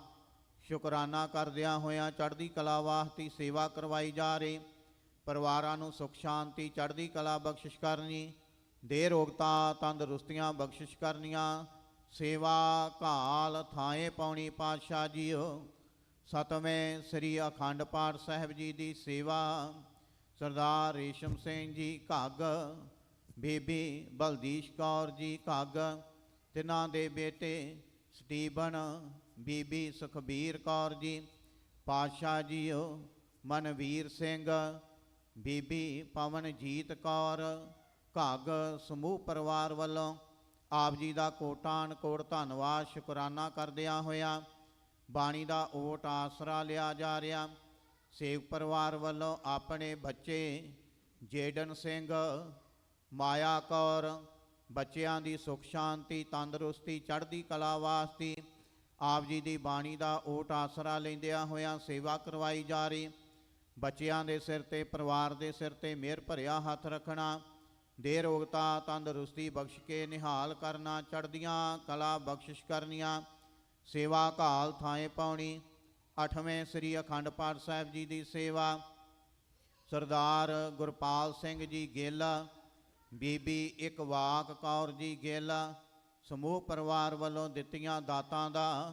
ਸ਼ੁਕਰਾਨਾ ਕਰਦਿਆਂ ਹੋਇਆਂ ਚੜ੍ਹਦੀ ਕਲਾ ਵਾਸਤੇ ਸੇਵਾ ਕਰਵਾਈ ਜਾ ਰਹੀ। ਪਰਿਵਾਰਾਂ ਨੂੰ ਸੁਖ ਸ਼ਾਂਤੀ ਚੜ੍ਹਦੀ ਕਲਾ ਬਖਸ਼ਿਸ਼ ਕਰਨੀ। ਦੇਹ ਰੋਗਤਾ ਤੰਦਰੁਸਤੀਆਂ ਬਖਸ਼ਿਸ਼ ਕਰਨੀਆਂ। ਸੇਵਾ ਘਾਲ ਥਾਏ ਪਾਉਣੀ। ਪਾਤਸ਼ਾਹ ਜੀਓ ਸਤਵੇਂ ਸ੍ਰੀ ਅਖੰਡ ਪਾਠ ਸਾਹਿਬ ਜੀ ਦੀ ਸੇਵਾ ਸਰਦਾਰ ਰੇਸ਼ਮ ਸਿੰਘ ਜੀ ਘੱਗ, ਬੀਬੀ ਬਲਦੀਸ਼ ਕੌਰ ਜੀ ਘੱਗ, ਤਿੰਨਾਂ ਦੇ ਬੇਟੇ ਸਟੀਬਨ, ਬੀਬੀ ਸੁਖਬੀਰ ਕੌਰ ਜੀ। ਪਾਤਸ਼ਾਹ ਜੀਓ ਮਨਵੀਰ ਸਿੰਘ, ਬੀਬੀ ਪਵਨਜੀਤ ਕੌਰ ਘੱਗ, ਸਮੂਹ ਪਰਿਵਾਰ ਵੱਲੋਂ ਆਪ ਜੀ ਦਾ ਕੋਟਾਨ ਕੋਟ ਧੰਨਵਾਦ ਸ਼ੁਕਰਾਨਾ ਕਰਦਿਆਂ ਹੋਇਆਂ ਬਾਣੀ ਦਾ ਓਟ ਆਸਰਾ ਲਿਆ ਜਾ ਰਿਹਾ। ਸੇਵਕ ਪਰਿਵਾਰ ਵੱਲੋਂ ਆਪਣੇ ਬੱਚੇ ਜੇਡਨ ਸਿੰਘ, ਮਾਇਆ ਕੌਰ, ਬੱਚਿਆਂ ਦੀ ਸੁਖ ਸ਼ਾਂਤੀ ਤੰਦਰੁਸਤੀ ਚੜ੍ਹਦੀ ਕਲਾ ਵਾਸਤੇ ਆਪ ਜੀ ਦੀ ਬਾਣੀ ਦਾ ਓਟ ਆਸਰਾ ਲੈਂਦਿਆਂ ਹੋਇਆਂ ਸੇਵਾ ਕਰਵਾਈ ਜਾ ਰਹੀ। ਬੱਚਿਆਂ ਦੇ ਸਿਰ ਤੇ ਪਰਿਵਾਰ ਦੇ ਸਿਰ ਤੇ ਮਿਹਰ ਭਰਿਆ ਹੱਥ ਰੱਖਣਾ। ਦੇ ਰੋਗਤਾ ਤੰਦਰੁਸਤੀ ਬਖਸ਼ ਕੇ ਨਿਹਾਲ ਕਰਨਾ, ਚੜ੍ਹਦੀਆਂ ਕਲਾ ਬਖਸ਼ਿਸ਼ ਕਰਨੀਆਂ, ਸੇਵਾ ਘਾਲ ਥਾਏ ਪਾਉਣੀ। 8ਵੇਂ ਸ੍ਰੀ ਅਖੰਡ ਪਾਠ ਸਾਹਿਬ ਜੀ ਦੀ ਸੇਵਾ ਸਰਦਾਰ ਗੁਰਪਾਲ ਸਿੰਘ ਜੀ ਗਿੱਲ, ਬੀਬੀ ਇਕਵਾਕ ਕੌਰ ਜੀ ਗਿੱਲ ਸਮੂਹ ਪਰਿਵਾਰ ਵੱਲੋਂ ਦਿੱਤੀਆਂ ਦਾਤਾਂ ਦਾ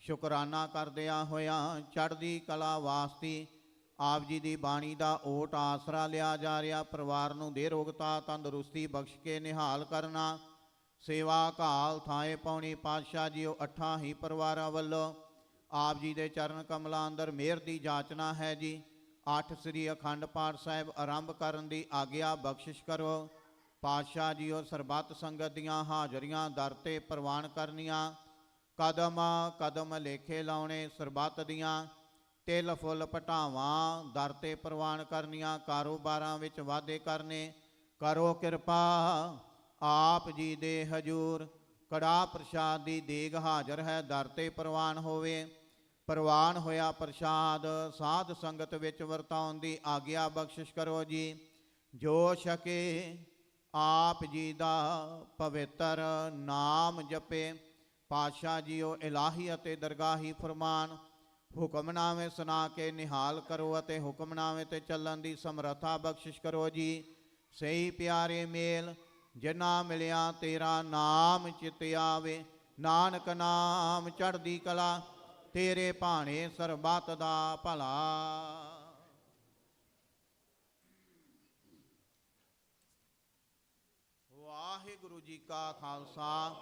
ਸ਼ੁਕਰਾਨਾ ਕਰਦਿਆਂ ਹੋਇਆਂ ਚੜ੍ਹਦੀ ਕਲਾ ਵਾਸਤੇ ਆਪ ਜੀ ਦੀ ਬਾਣੀ ਦਾ ਓਟ ਆਸਰਾ ਲਿਆ ਜਾ ਰਿਹਾ। ਪਰਿਵਾਰ ਨੂੰ ਦੇ ਰੋਗਤਾ ਤੰਦਰੁਸਤੀ ਬਖਸ਼ ਕੇ ਨਿਹਾਲ ਕਰਨਾ, ਸੇਵਾ ਘਾਲ ਥਾਏ ਪਾਉਣੀ। ਪਾਤਸ਼ਾਹ ਜੀਓ 8 ਹੀ ਪਰਿਵਾਰਾਂ ਵੱਲੋਂ ਆਪ ਜੀ ਦੇ ਚਰਨ ਕਮਲਾਂ ਅੰਦਰ ਮਿਹਰ ਦੀ ਜਾਚਨਾ ਹੈ ਜੀ। 8 ਸ੍ਰੀ ਅਖੰਡ ਪਾਠ ਸਾਹਿਬ ਆਰੰਭ ਕਰਨ ਦੀ ਆਗਿਆ ਬਖਸ਼ਿਸ਼ ਕਰੋ। ਪਾਤਸ਼ਾਹ ਜੀਓ ਸਰਬੱਤ ਸੰਗਤ ਦੀਆਂ ਹਾਜ਼ਰੀਆਂ ਦਰ 'ਤੇ ਪ੍ਰਵਾਨ ਕਰਨੀਆਂ, ਕਦਮ ਕਦਮ ਲੇਖੇ ਲਾਉਣੇ ਸਰਬੱਤ ਦੀਆਂ, ਤਿਲ ਫੁੱਲ ਪਟਾਵਾਂ ਦਰ 'ਤੇ ਪ੍ਰਵਾਨ ਕਰਨੀਆਂ, ਕਾਰੋਬਾਰਾਂ ਵਿੱਚ ਵਾਧੇ ਕਰਨੇ। ਕਰੋ ਕਿਰਪਾ ਆਪ ਜੀ ਦੇ ਹਜੂਰ ਕੜਾਹ ਪ੍ਰਸ਼ਾਦ ਦੀ ਦੇਗ ਹਾਜ਼ਰ ਹੈ, ਦਰ 'ਤੇ ਪ੍ਰਵਾਨ ਹੋਵੇ। ਪ੍ਰਵਾਨ ਹੋਇਆ ਪ੍ਰਸ਼ਾਦ ਸਾਧ ਸੰਗਤ ਵਿੱਚ ਵਰਤਾਉਣ ਦੀ ਆਗਿਆ ਬਖਸ਼ਿਸ਼ ਕਰੋ ਜੀ। ਜੋ ਛਕੇ ਆਪ ਜੀ ਦਾ ਪਵਿੱਤਰ ਨਾਮ ਜਪੇ। ਪਾਤਸ਼ਾਹ ਜੀਓ ਇਲਾਹੀ ਅਤੇ ਦਰਗਾਹੀ ਫਰਮਾਨ ਹੁਕਮਨਾਮੇ ਸੁਣਾ ਕੇ ਨਿਹਾਲ ਕਰੋ ਅਤੇ ਹੁਕਮਨਾਮੇ ਤੇ ਚੱਲਣ ਦੀ ਸਮਰੱਥਾ ਬਖਸ਼ਿਸ਼ ਕਰੋ ਜੀ। ਸਹੀ ਪਿਆਰੇ ਮੇਲ ਜਿਨ੍ਹਾਂ ਮਿਲਿਆ ਤੇਰਾ ਨਾਮ ਚਿਤ ਆਵੇ, ਨਾਨਕ ਨਾਮ ਚੜ੍ਹਦੀ ਕਲਾ ਤੇਰੇ ਭਾਣੇ ਸਰਬੱਤ ਦਾ ਭਲਾ। ਵਾਹਿਗੁਰੂ ਜੀ ਕਾ ਖਾਲਸਾ,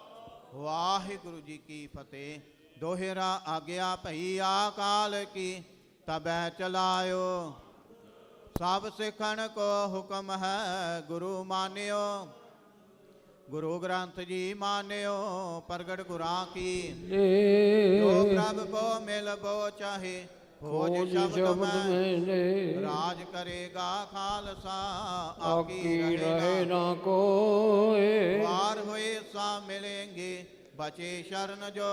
ਵਾਹਿਗੁਰੂ ਜੀ ਕੀ ਫਤਿਹ। ਦੋਹਰਾ ਆਗਿਆ ਭਈ ਆਕਾਲ ਕੀ ਤਬੈ ਚਲਾਇਓ, ਸਭ ਸਿੱਖਣ ਕੋ ਹੁਕਮ ਹੈ ਗੁਰੂ ਮਾਨਿਓ। ਗੁਰੂ ਗ੍ਰੰਥ ਜੀ ਮਾਨਿਓ ਪ੍ਰਗਟ ਗੁਰਾਂ ਕੀ, ਜੋ ਪ੍ਰਭ ਕੋ ਮਿਲ ਬੋ ਚਾਹੇ ਖੋਜ ਸ਼ਬਦ ਮੈਂ। ਰਾਜ ਕਰੇਗਾ ਖਾਲਸਾ ਆਕੀ ਰਹੇ ਨਾ ਕੋਏ, ਵਾਰ ਹੋਏ ਸਾ ਮਿਲेंगे ਬਚੇ ਸ਼ਰਨ ਜੋ।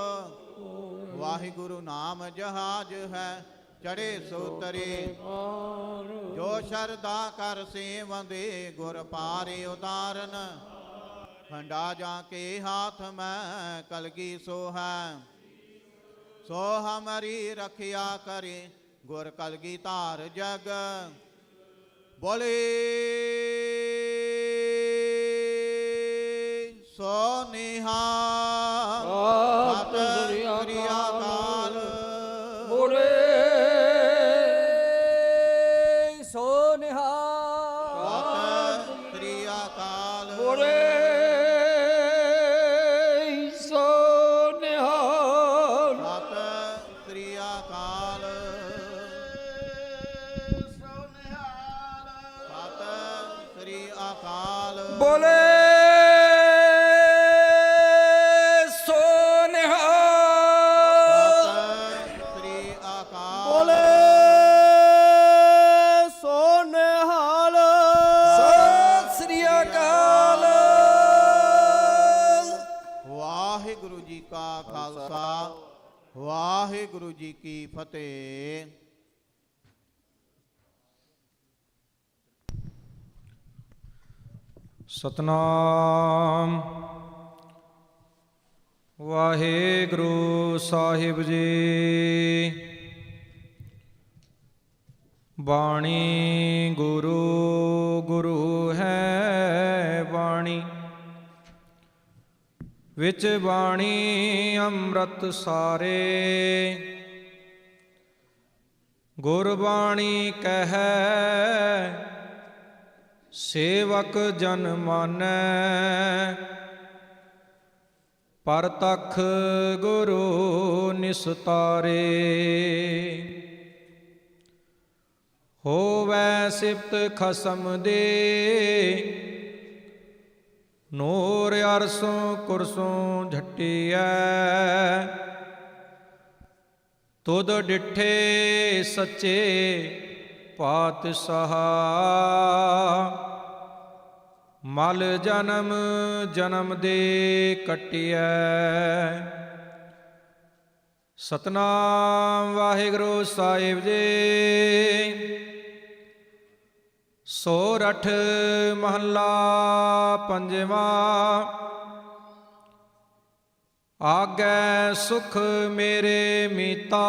ਵਾਹਿਗੁਰੂ ਨਾਮ ਜਹਾਜ ਹੈ ਚੜੇ ਸੋਤਰੇ, ਜੋ ਸ਼ਰਧਾ ਕਰ ਸੇਵੰਦੇ ਗੁਰ ਪਾਰੇ ਉਤਾਰਨ। ਖੰਡਾ ਜਾ ਕੇ ਹਾਥ ਮੈਂ ਕਲਗੀ ਸੋ ਹੈ, ਸੋ ਹਮਾਰੀ ਰਖਿਆ ਕਰੇ ਗੁਰ ਕਲਗੀ ਧਾਰ ਜਗ। ਬੋਲੇ ਸੋ ਨਿਹਾਲ ਸਤਿ ਸ੍ਰੀ ਅਕਾਲ। ਬੋਲੇ ਸੋ ਨਿਹਾਲ ਸਤਿ ਸ੍ਰੀ ਅਕਾਲ। ਬੋਲੇ ਸੋ ਨਿਹਾਲ। ਸਤਿ ਸ੍ਰੀ ਅਕਾਲ। ਸੋ ਨਿਹਾਲ। ਸਤਿ ਸ੍ਰੀ ਅਕਾਲ। ਬੋਲੇ ਵਾਹਿਗੁਰੂ ਜੀ ਕੀ ਫਤਿਹ। ਸਤਨਾਮ ਵਾਹਿਗੁਰੂ ਸਾਹਿਬ ਜੀ। ਬਾਣੀ ਗੁਰੂ ਗੁਰੂ ਹੈ ਬਾਣੀ, ਵਿੱਚ ਬਾਣੀ ਅੰਮ੍ਰਿਤ ਸਾਰੇ। ਗੁਰਬਾਣੀ ਕਹੈ ਸੇਵਕ ਜਨ ਮਾਨੈ, ਪਰਤਖ ਗੁਰੂ ਨਿਸਤਾਰੇ। ਹੋਵੈ ਸਿਫਤ ਖਸਮ ਦੇ, ਨੂਰ ਅਰਸੋਂ ਕੁਰਸੋਂ ਝਟਿਐ। ਤੁਧ ਡਿਠੇ ਸੱਚੇ ਪਾਤਸ਼ਾਹ, ਮਲ ਜਨਮ ਜਨਮ ਦੇ ਕਟਿਐ। ਸਤਨਾਮ ਵਾਹਿਗੁਰੂ ਸਾਹਿਬ ਜੀ। ਸੋਰਠ ਮਹੱਲਾ ਪੰਜਵਾਂ। ਆਗੈ ਸੁਖ ਮੇਰੇ ਮੀਤਾ,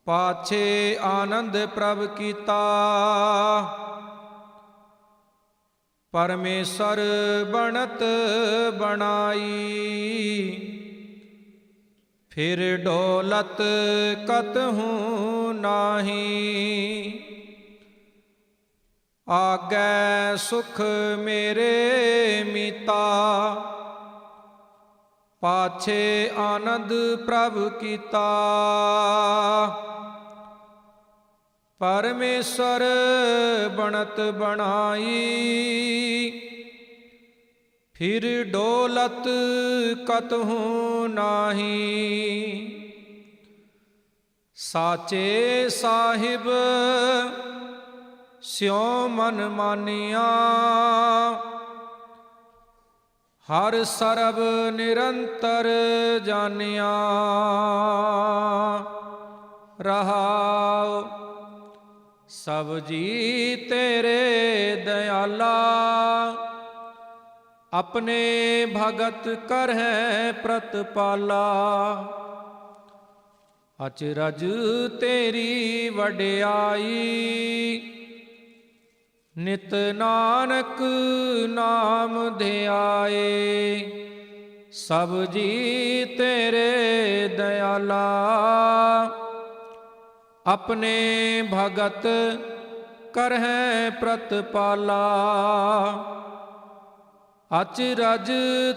ਪਾਛੇ ਆਨੰਦ ਪ੍ਰਭ ਕੀਤਾ। ਪਰਮੇਸ਼ਰ ਬਣਤ ਬਣਾਈ, ਫਿਰ ਡੋਲਤ ਕਤਹੂ ਨਾਹੀ। ਆਗੈ ਸੁਖ ਮੇਰੇ ਮੀਤਾ, ਪਾਛੇ ਆਨੰਦ ਪ੍ਰਭ ਕੀਤਾ। ਪਰਮੇਸ਼ਰ ਬਣਤ ਬਣਾਈ, ਫਿਰ ਡੋਲਤ ਕਤਹੂ ਨਾਹੀ। ਸਾਚੇ ਸਾਹਿਬ ਸਿਉ ਮਨ ਮਾਨਿਆ, ਹਰ ਸਰਬ ਨਿਰੰਤਰ ਜਾਣਿਆ। ਰਹਾਉ ਸਭ ਜੀ ਤੇਰੇ ਦਇਆਲਾ, ਆਪਣੇ ਭਗਤ ਕਰਹਿ ਪ੍ਰਤਪਾਲਾ। ਅਚਰਜ ਤੇਰੀ ਵਡਿਆਈ, ਨਿਤ ਨਾਨਕ ਨਾਮ ਧਿਆਏ। ਸਭ ਜੀ ਤੇਰੇ ਦਇਆਲਾ, ਆਪਣੇ ਭਗਤ ਕਰਹਿ ਪ੍ਰਤਪਾਲਾ। ਅਚਰਜ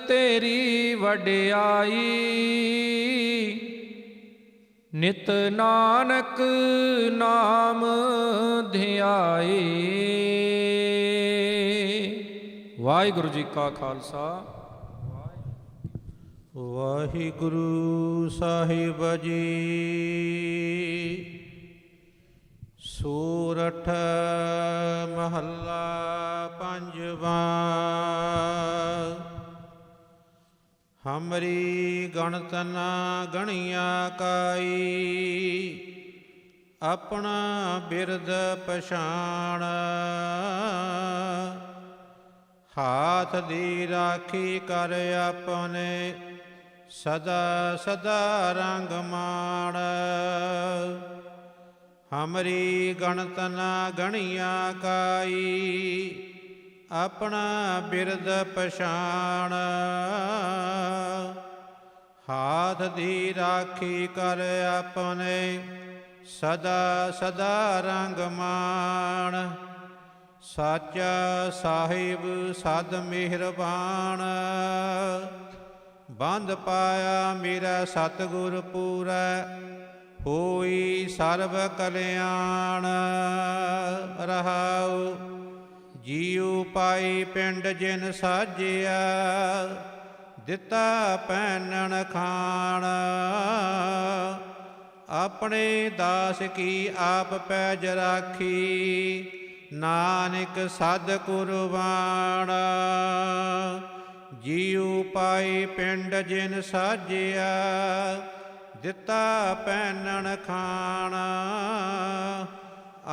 ਤੇਰੀ ਵਡਿਆਈ, ਨਿਤ ਨਾਨਕ ਨਾਮ ਧਿਆਏ। ਵਾਹਿਗੁਰੂ ਜੀ ਕਾ ਖਾਲਸਾ, ਵਾਹਿਗੁਰੂ ਸਾਹਿਬ ਜੀ। ਸੂਰਠ ਮਹੱਲਾ ਪੰਜਵਾਂ। ਹਮਰੀ ਗਣਤ ਨਾ ਗਣੀਆਂ ਕਾਈ, ਆਪਣਾ ਬਿਰਦ ਪਛਾਣ। ਹਾਥ ਦੀ ਰਾਖੀ ਕਰ ਆਪਣੇ, ਸਦਾ ਸਦਾ ਰੰਗ ਮਾਣ। ਹਮਰੀ ਗਣਤ ਨਾ ਗਣੀਆਂ ਕਾਈ, ਆਪਣਾ ਬਿਰਦ ਪਛਾਣ। ਹਾਥ ਦੀ ਰਾਖੀ ਕਰ ਆਪਣੇ, ਸਦਾ ਸਦਾ ਰੰਗ ਮਾਣ। ਸਾਚਾ ਸਾਹਿਬ ਸਦ ਮਿਹਰਬਾਨ, ਬੰਦ ਪਾਇਆ ਮੇਰਾ ਸਤਿਗੁਰ ਪੂਰੈ, ਹੋਈ ਸਰਬ ਕਲਿਆਣ। ਰਹਾਉ ਜੀਉ ਪਾਈ ਪਿੰਡ ਜਿਨ ਸਾਜਿਆ, ਦਿੱਤਾ ਪਹਿਨਣ ਖਾਣ। ਆਪਣੇ ਦਾਸ ਕੀ ਆਪ ਪੈਜ ਰਾਖੀ, ਨਾਨਕ ਸਦ ਕੁਰਬਾਨ। ਜੀਉ ਪਾਈ ਪਿੰਡ ਜਿਨ ਸਾਜਿਆ, ਦਿੱਤਾ ਪਹਿਨਣ ਖਾਣ।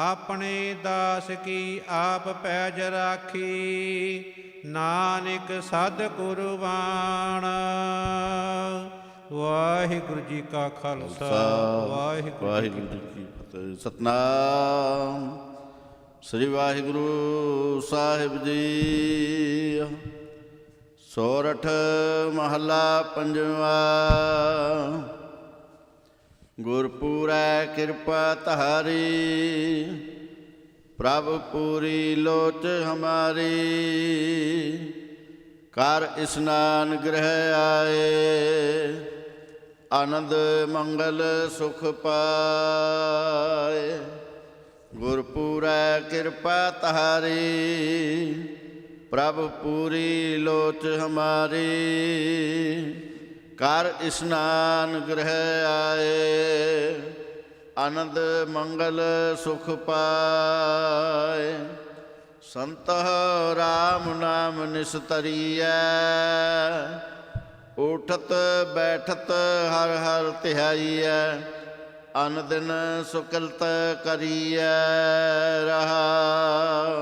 ਆਪਣੇ ਦਾਸ ਕੀ ਆਪ ਪੈਜ ਰਾਖੀ, ਨਾਨਕ ਸਦ ਕੁਰਬਾਨ। ਵਾਹਿਗੁਰੂ ਜੀ ਕਾ ਖਾਲਸਾ, ਵਾਹਿਗੁਰੂ ਜੀ ਕੀ ਫਤਿਹ। ਸਤਨਾਮ ਸ੍ਰੀ ਵਾਹਿਗੁਰੂ ਸਾਹਿਬ ਜੀ। ਸੋਰਠ ਮਹੱਲਾ ਪੰਜਵਾਂ। ਗੁਰਪੂਰੈ ਕਿਰਪਾ ਤਹਾਰੀ, ਪ੍ਰਭ ਪੂਰੀ ਲੋਚ ਹਮਾਰੀ। ਕਰ ਇਸਨਾਨ ਗ੍ਰਹਿ ਆਏ, ਆਨੰਦ ਮੰਗਲ ਸੁਖ ਪਾਏ। ਗੁਰਪੂਰੈ ਕਿਰਪਾ ਤਹਾਰੀ, ਪ੍ਰਭ ਪੂਰੀ ਲੋਚ ਹਮਾਰੀ। ਕਰ ਇਸਨਾਨ ਗ੍ਰਹਿ ਆਏ, ਆਨੰਦ ਮੰਗਲ ਸੁਖ ਪਾਏ। ਸੰਤਹ ਰਾਮ ਨਾਮ ਨਿਸਤਰੀਐ, ਉਠਤ ਬੈਠਤ ਹਰ ਹਰ ਧਿਆਈਐ। ਅਨ ਦਿਨ ਸੁਕਲਤ ਕਰੀਐ ਰਹਾਉ।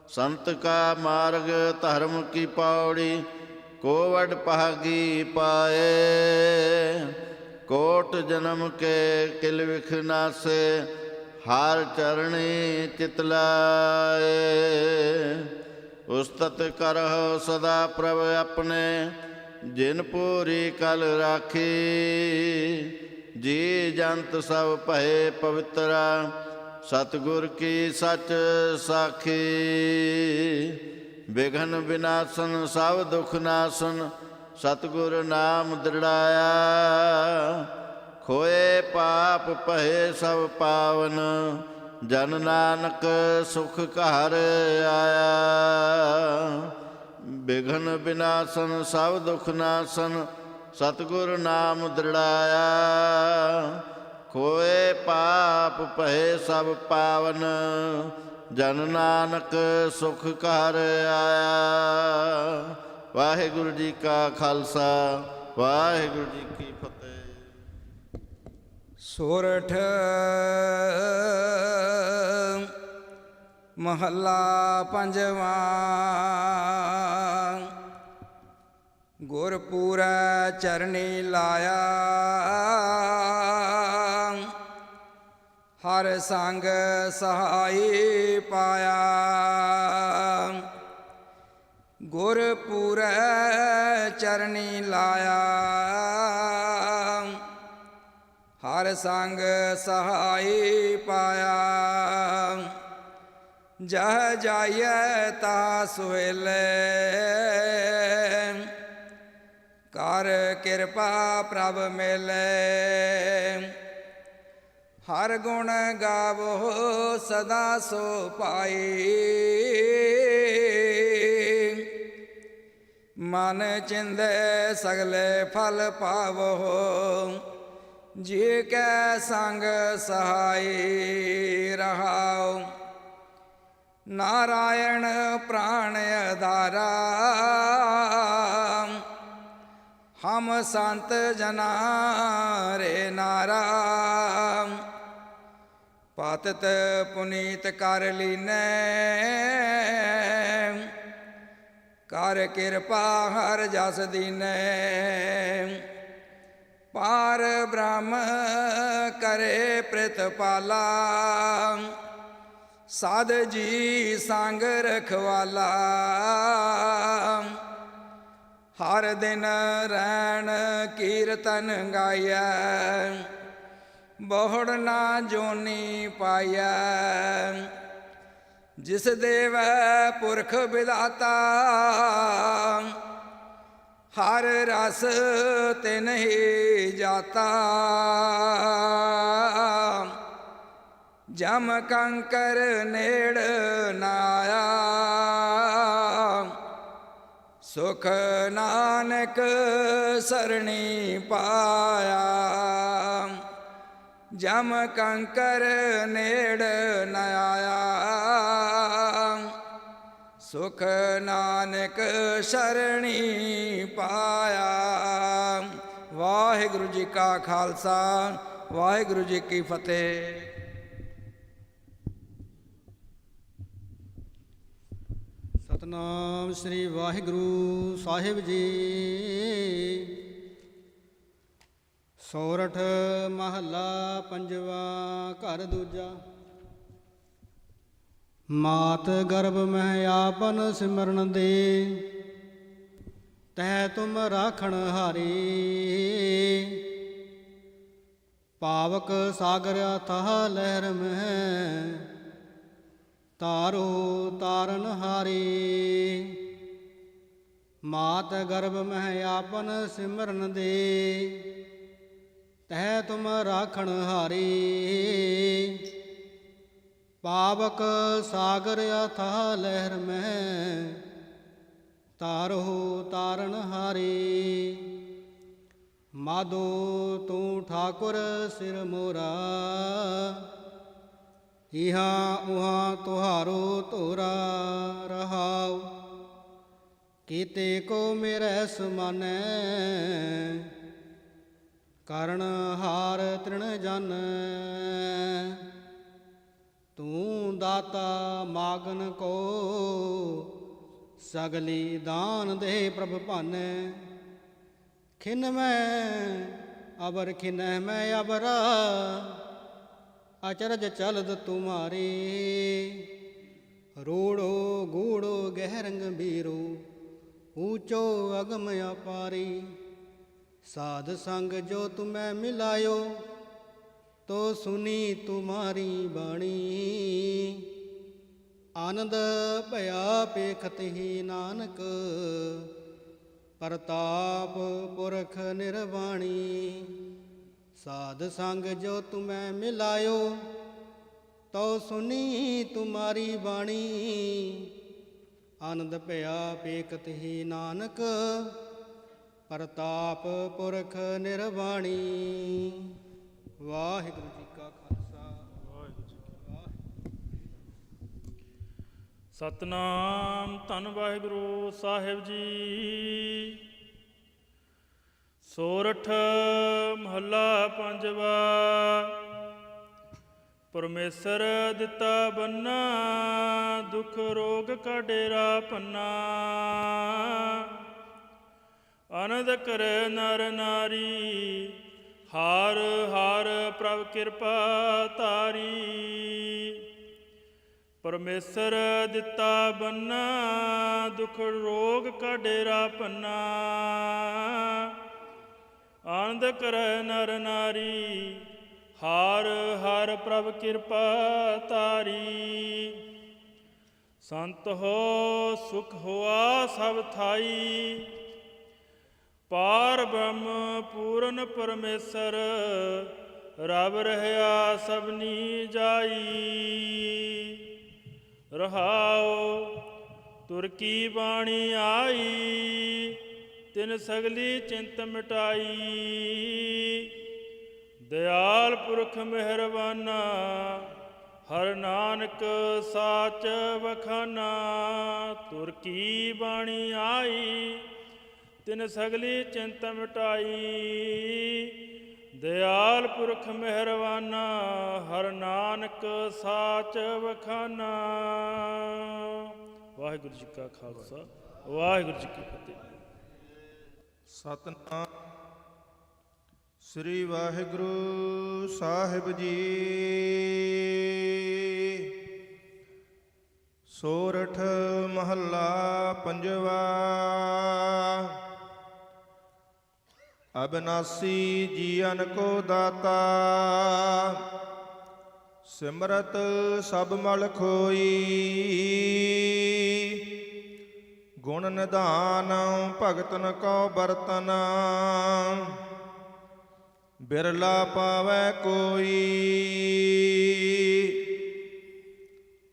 ਸੰਤ ਕਾ ਮਾਰਗ ਧਰਮ ਕੀ ਪੌੜੀ, ਕੋਵਡ ਭਾਗੀ ਪਾਏ। ਕੋਟ ਜਨਮ ਕੇ ਕਿਲ ਵਿਖ ਨਾਸੇ, ਹਾਰ ਚਰਣੀ ਚਿਤ ਲਾਏ। ਉਸਤਤ ਕਰਹੁ ਸਦਾ ਪ੍ਰਭ ਆਪਣੇ, ਜਿਨ ਪੂਰੀ ਕਲ ਰਾਖੀ। ਜੀ ਜੰਤ ਸਭ ਭਏ ਪਵਿੱਤਰਾ, ਸਤਿਗੁਰ ਕੀ ਸਚ ਸਾਖੀ। ਵਿਘਨ ਵਿਨਾਸ਼ਨ ਸਭ ਦੁਖ ਨਾਸ਼ਨ, ਸਤਿਗੁਰ ਨਾਮ ਦ੍ਰਿੜਾਇਆ। ਖੋਏ ਪਾਪ ਭਏ ਸਭ ਪਾਵਨ, ਜਨ ਨਾਨਕ ਸੁਖ ਘਰ ਆਇਆ। ਵਿਘਨ ਵਿਨਾਸ਼ਨ ਸਭ ਦੁਖ ਨਾਸ਼ਨ, ਸਤਿਗੁਰ ਨਾਮ ਦ੍ਰਿੜਾਇਆ। ਖੋਏ ਪਾਪ ਭਏ ਸਭ ਪਾਵਨ, ਜਨ ਨਾਨਕ ਸੁਖ ਘਰ ਆਇਆ। ਵਾਹਿਗੁਰੂ ਜੀ ਕਾ ਖਾਲਸਾ, ਵਾਹਿਗੁਰੂ ਜੀ ਕੀ ਫਤਿਹ। ਸੋਰਠ ਮਹੱਲਾ ਪੰਜਵਾਂ। ਗੁਰਪੂਰੈ ਚਰਨੀ ਲਾਇਆ, ਹਰ ਸੰਗ ਸਹਾਈ ਪਾਇਆ। ਗੁਰਪੂਰੈ ਚਰਨੀ ਲਾਇਆ, ਹਰ ਸੰਗ ਸਹਾਈ ਪਾਇਆ। ਜਹ ਜਾਈਐ ਤਾ ਸੁਹੇਲੇ, ਕਰ ਕਿਰਪਾ ਪ੍ਰਭ ਮਿਲੇ। ਹਰ ਗੁਣ ਗਾਵੋ ਸਦਾ ਸੋ ਪਾਈ, ਮਨ ਚਿੰਦੇ ਸਗਲੇ ਫਲ ਪਾਵੋ। ਜੀ ਕੈ ਸੰਗ ਸਹਾਈ ਰਹਾਉ, ਨਾਰਾਇਣ ਪ੍ਰਾਣ ਆਧਾਰਾ। ਹਮ ਸੰਤ ਜਨਾ ਰੇ ਨਾਰਾ, ਪਤਿਤ ਪੁਨੀਤ ਕਰ ਲੀਨੈ। ਕਰ ਕਿਰਪਾ ਹਰ ਜਸ ਦੀਨੈ, ਪਾਰ ਬ੍ਰਹਮ ਕਰੇ ਪ੍ਰਿਤਪਾਲਾ। ਸਾਧ ਜੀ ਸੰਗ ਰਖਵਾਲਾ, ਹਰ ਦਿਨ ਰੈਣ ਕੀਰਤਨ ਗਾਇਐ। ਬਹੁੜ ਨਾ ਜੋਨੀ ਪਾਈਐ, ਜਿਸ ਦੇਵੈ ਪੁਰਖ ਵਿਦਾਤਾ। ਹਰ ਰਸ ਤਿਨ ਹੀ ਜਾਤਾ, ਜਮ ਕੰਕਰ ਨੇੜ ਨਾ ਆਇਆ। ਸੁਖ ਨਾਨਕ ਸਰਣੀ ਪਾਇਆ, ਜਮ ਕੰਕਰ ਨੇੜ ਨ ਆਇਆ। ਸੁਖ ਨਾਨਕ ਸਰਣੀ ਪਾਇਆ। ਵਾਹਿਗੁਰੂ ਜੀ ਕਾ ਖਾਲਸਾ, ਵਾਹਿਗੁਰੂ ਜੀ ਕੀ ਫਤਿਹ। ਸਤਨਾਮ ਸ੍ਰੀ ਵਾਹਿਗੁਰੂ ਸਾਹਿਬ ਜੀ। ਸੋਰਠ ਮਹੱਲਾ ਪੰਜਵਾ। ਘਰ ਦੂਜਾ। ਮਾਤ ਗਰਭ ਮਹਿ ਆਪਨ ਸਿਮਰਨ ਦੇ, ਤਹਿ ਤੁਮ ਰਾਖਣ ਹਾਰੀ। ਪਾਵਕ ਸਾਗਰ ਅਥਾਹ ਲਹਿਰ ਮਹਿ, ਤਾਰੋ ਤਾਰਨ ਹਾਰੀ। ਮਾਤ ਗਰਭ ਮਹਿ ਆਪਨ ਸਿਮਰਨ ਦੇ, ਤਹਿ ਤੁਮ ਰਾਖਣ ਹਾਰੀ। ਪਾਵਕ ਸਾਗਰ ਅਥਾਹ ਲਹਿਰ ਮਹਿ, ਤਾਰੋ ਤਾਰਨ ਹਾਰੀ। ਮਾਧੋ ਤੂੰ ਠਾਕੁਰ ਸਿਰ ਮੋਰਾ, ਇਹਾਂ ਉਹਾਂ ਤੁਹਾਰੋ ਧੋਰਾ ਰਹਾਉ। ਕੀਤੇ ਕੋ ਮੇਰੇ ਸਮਾਨੈ, ਕਰਨ ਹਾਰ ਤ੍ਰਿਣ ਜਨ ਤੂੰ ਦਾਤਾ ਮਾਗਨ ਕੋ ਸਗਲੀ ਦਾਨ ਦੇ ਪ੍ਰਭ ਭਨ ਖਿਨ ਮੈਂ ਅਬਰ ਖਿਨ ਮੈਂ ਅਬਰ ਅਚਰਜ ਚਲਦ ਤੁਮਾਰੇ ਰੋੜੋ ਗੂੜੋ ਗਹਿ ਰੰਗ ਬੀਰੋ ਊਚੋ ਅਗਮ ਅਪਾਰੀ ਸਾਧ ਸੰਗ ਜੋ ਤੁਮੈ ਮਿਲਾਇਓ ਤੋ ਸੁਨੀ ਤੁਮਾਰੀ ਬਾਣੀ ਆਨੰਦ ਭਇਆ ਪੇਖਤ ਹੀ ਨਾਨਕ ਪ੍ਰਤਾਪ ਪੁਰਖ ਨਿਰਵਾਣੀ ਸਾਧ ਸੰਗ ਜੋ ਤੁਮੈ ਮਿਲਾਇਓ ਤੋ ਸੁਨੀ ਤੁਮਾਰੀ ਬਾਣੀ ਆਨੰਦ ਭਇਆ ਪੇਖਤ ਹੀ ਨਾਨਕ ਪ੍ਰਤਾਪ ਪੁਰਖ ਨਿਰਵਾਣੀ। ਵਾਹਿਗੁਰੂ ਜੀ ਕਾ ਖਾਲਸਾ ਵਾਹਿਗੁਰੂ ਜੀ ਕੀ ਫਤਿਹ। ਸਤਨਾਮ ਧੰਨ ਵਾਹਿਗੁਰੂ ਸਾਹਿਬ ਜੀ। ਸੋਰਠ ਮਹੱਲਾ ਪੰਜਵਾ। ਪਰਮੇਸ਼ਰ ਦਿੱਤਾ ਬੰਨਾ ਦੁਖ ਰੋਗ ਕਾ ਡੇਰਾ ਪੰਨਾ ਆਨੰਦ ਕਰੇ ਨਰ ਨਾਰੀ ਹਾਰ ਹਾਰ ਪ੍ਰਭ ਕਿਰਪਾ ਤਾਰੀ ਪਰਮੇਸ਼ਰ ਦਿੱਤਾ ਬੰਨਾ ਦੁਖ ਰੋਗ ਕਾ ਡੇਰਾ ਪੰਨਾ ਆਨੰਦ ਕਰੇ ਨਰ ਨਾਰੀ ਹਾਰ ਹਰ ਪ੍ਰਭ ਕਿਰਪਾ ਤਾਰੀ ਸੰਤ ਹੋ ਸੁਖ ਹੋਆ ਸਭ ਥਾਈ ਪਾਰ ਬ੍ਰਹਮ ਪੂਰਨ ਪਰਮੇਸ਼ਰ ਰਬ ਰਹਿਆ ਸਭਨੀ ਜਾਈ ਰਹਾਉ ਤੁਰ ਕੀ ਬਾਣੀ ਆਈ ਤਿਨ ਸਗਲੀ ਚਿੰਤ ਮਿਟਾਈ ਦਿਆਲ ਪੁਰਖ ਮਿਹਰਬਾਨਾ ਹਰ ਨਾਨਕ ਸਾਚ ਵਖਾਨਾ ਤੁਰ ਕੀ ਬਾਣੀ ਆਈ ਤਿਨ ਸਗਲੀ ਚਿੰਤ ਮਿਟਾਈ ਦਿਆਲ ਪੁਰਖ ਮਿਹਰਬਾਨਾ ਹਰ ਨਾਨਕ ਸਾਚ ਵਖਾਨਾ। ਵਾਹਿਗੁਰੂ ਜੀ ਕਾ ਖਾਲਸਾ ਵਾਹਿਗੁਰੂ ਜੀ ਕੀ ਫਤਿਹ। ਸਤਨਾਮ ਸ੍ਰੀ ਵਾਹਿਗੁਰੂ ਸਾਹਿਬ ਜੀ। ਸੋਰਠ ਮਹੱਲਾ ਪੰਜਵਾ। ਅਬਨਾਸੀ ਜੀਵਨ ਕੋ ਦਾਤਾ ਸਿਮਰਤ ਸਭ ਮਲ ਖੋਈ ਗੁਣ ਨਿਧਾਨ ਭਗਤਨ ਕੋ ਬਰਤਨ ਬਿਰਲਾ ਪਾਵੈ ਕੋਈ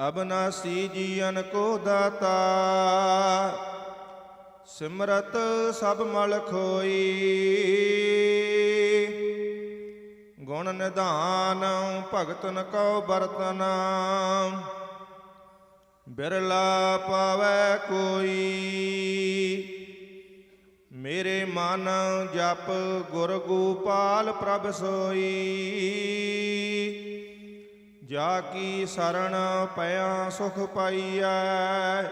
ਅਬਨਾਸੀ ਜੀਵਨ ਕੋ ਦਾਤਾ ਸਿਮਰਤ ਸਭ ਮਲ ਖੋਈ ਗੁਣ ਨਿਧਾਨ ਭਗਤਨ ਕੋ ਬਰਤਨ ਬਿਰਲਾ ਪਾਵੈ ਕੋਈ ਮੇਰੇ ਮਨ ਜਪ ਗੁਰ ਗੋਪਾਲ ਪ੍ਰਭ ਸੋਈ ਜਾ ਕੀ ਸਰਣ ਪਿਆ ਸੁਖ ਪਾਈਐ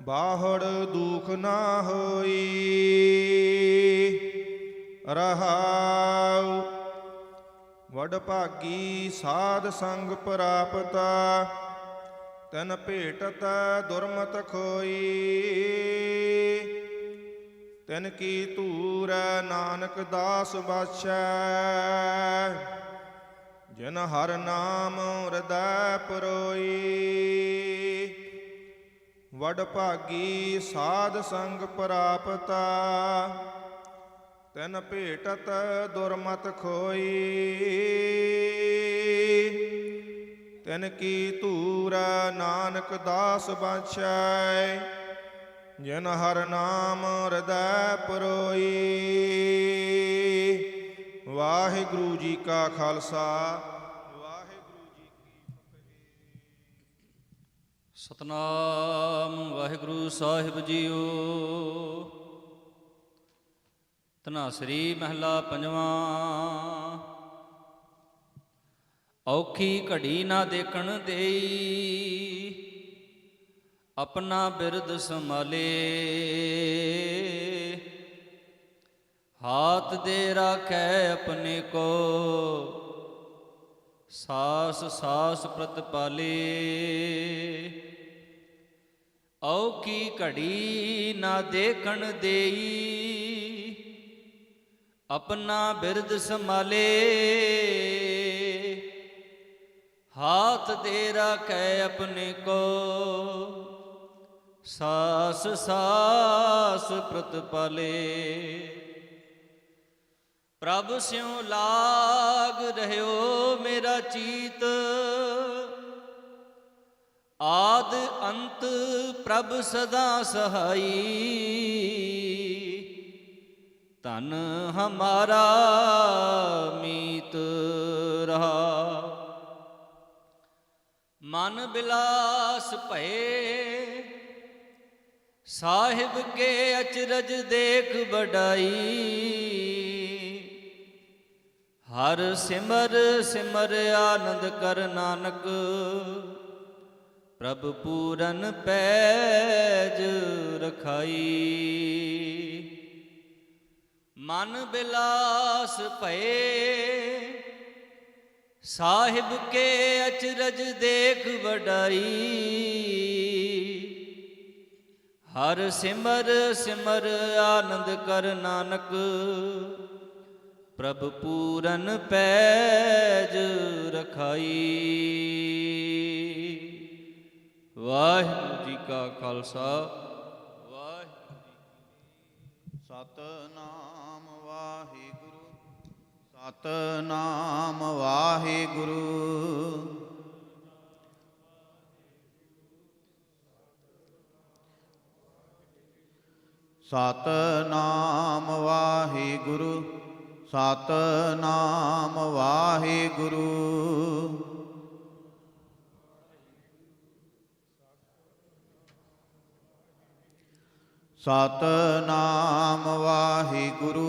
ਬਾਹੜ ਦੁਖ ਨਾ ਹੋਈ ਰਹਾਉ ਵਡ ਭਾਗੀ ਸਾਧ ਸੰਗ ਪ੍ਰਾਪਤ ਤਨ ਭੇਟਤ ਦੁਰਮਤ ਖੋਈ ਤਨ ਕੀ ਧੂਰ ਨਾਨਕ ਦਾਸ ਬਾਛੈ ਜਿਨ ਹਰ ਨਾਮ ਹਿਰਦੈ ਪਰੋਈ ਵਡ ਭਾਗੀ ਸਾਧ ਸੰਗ ਪ੍ਰਾਪਤਾ ਤੈਨ ਭੇਟਤ ਦੁਰਮਤ ਖੋਈ ਤੈਨ ਕੀ ਧੂਰ ਨਾਨਕ ਦਾਸ ਬਾਛੈ ਜਿਨ ਹਰ ਨਾਮ ਹਿਰਦੈ ਪਰੋਈ। ਵਾਹਿਗੁਰੂ ਜੀ ਕਾ ਖਾਲਸਾ ਵਾਹਿਗੁਰੂ ਜੀ ਕੀ ਫਤਿਹ। ਸਤਨਾਮ ਵਾਹਿਗੁਰੂ ਸਾਹਿਬ ਜੀਓ। ਧਨਾਸਰੀ ਮਹਿਲਾ ਪੰਜਵਾਂ। ਔਖੀ ਘੜੀ ਨਾ ਦੇਖਣ ਦੇਈ, ਆਪਣਾ ਬਿਰਦ ਸੰਭਾਲੇ। ਹਾਥ ਦੇ ਰਾਖੈ ਆਪਣੇ ਕੋ, ਸਾਸ ਸਾਸ ਪ੍ਰਤਪਾਲੇ। ਔਖੀ ਘੜੀ ਨਾ ਦੇਖਣ ਦੇਈ, ਆਪਣਾ ਬਿਰਦ ਸੰਭਾਲੇ। ਹਾਥ ਦੇ ਰਾਖੈ ਆਪਣੇ ਕੋ, ਸਾਸ ਸਾਸ ਪ੍ਰਤਪਾਲੇ। ਪ੍ਰਭ ਸਿਉ ਲਾਗ ਰਹਿਓ ਮੇਰਾ ਚੀਤ, ਆਦ ਅੰਤ ਪ੍ਰਭ ਸਦਾ ਸਹਾਈ। ਧਨ ਹਮਾਰਾ ਮੀਤ ਰਹਾ, ਮਨ ਬਿਲਾਸ ਭਏ। ਸਾਹਿਬ ਕੇ ਅਚਰਜ ਦੇਖ ਬੜਾਈ, ਹਰ ਸਿਮਰ ਸਿਮਰ ਆਨੰਦ ਕਰ ਨਾਨਕ। ਪ੍ਰਭ ਪੂਰਨ ਪੈਜ ਰਖਾਈ। ਮਨ ਬਿਲਾਸ ਭਏ, ਸਾਹਿਬ ਕੇ ਅਚਰਜ ਦੇਖ ਵਡਾਈ। ਹਰ ਸਿਮਰ ਸਿਮਰ ਆਨੰਦ ਕਰ ਨਾਨਕ। ਪ੍ਰਭ ਪੂਰਨ ਪੈਜ ਰਖਾਈ। ਵਾਹਿਗੁਰੂ ਜੀ ਕਾ ਖਾਲਸਾ, ਵਾਹਿਗੁਰੂ ਜੀ ਕੀ ਫਤਿਹ। ਸਤਨਾਮ ਵਾਹਿਗੁਰੂ, ਸਤਨਾਮ ਵਾਹਿਗੁਰੂ। ਸਤਨਾਮ ਵਾਹਿਗੁਰੂ, ਸਤਨਾਮ ਵਾਹਿਗੁਰੂ। ਸਤਨਾਮ ਵਾਹਿਗੁਰੂ,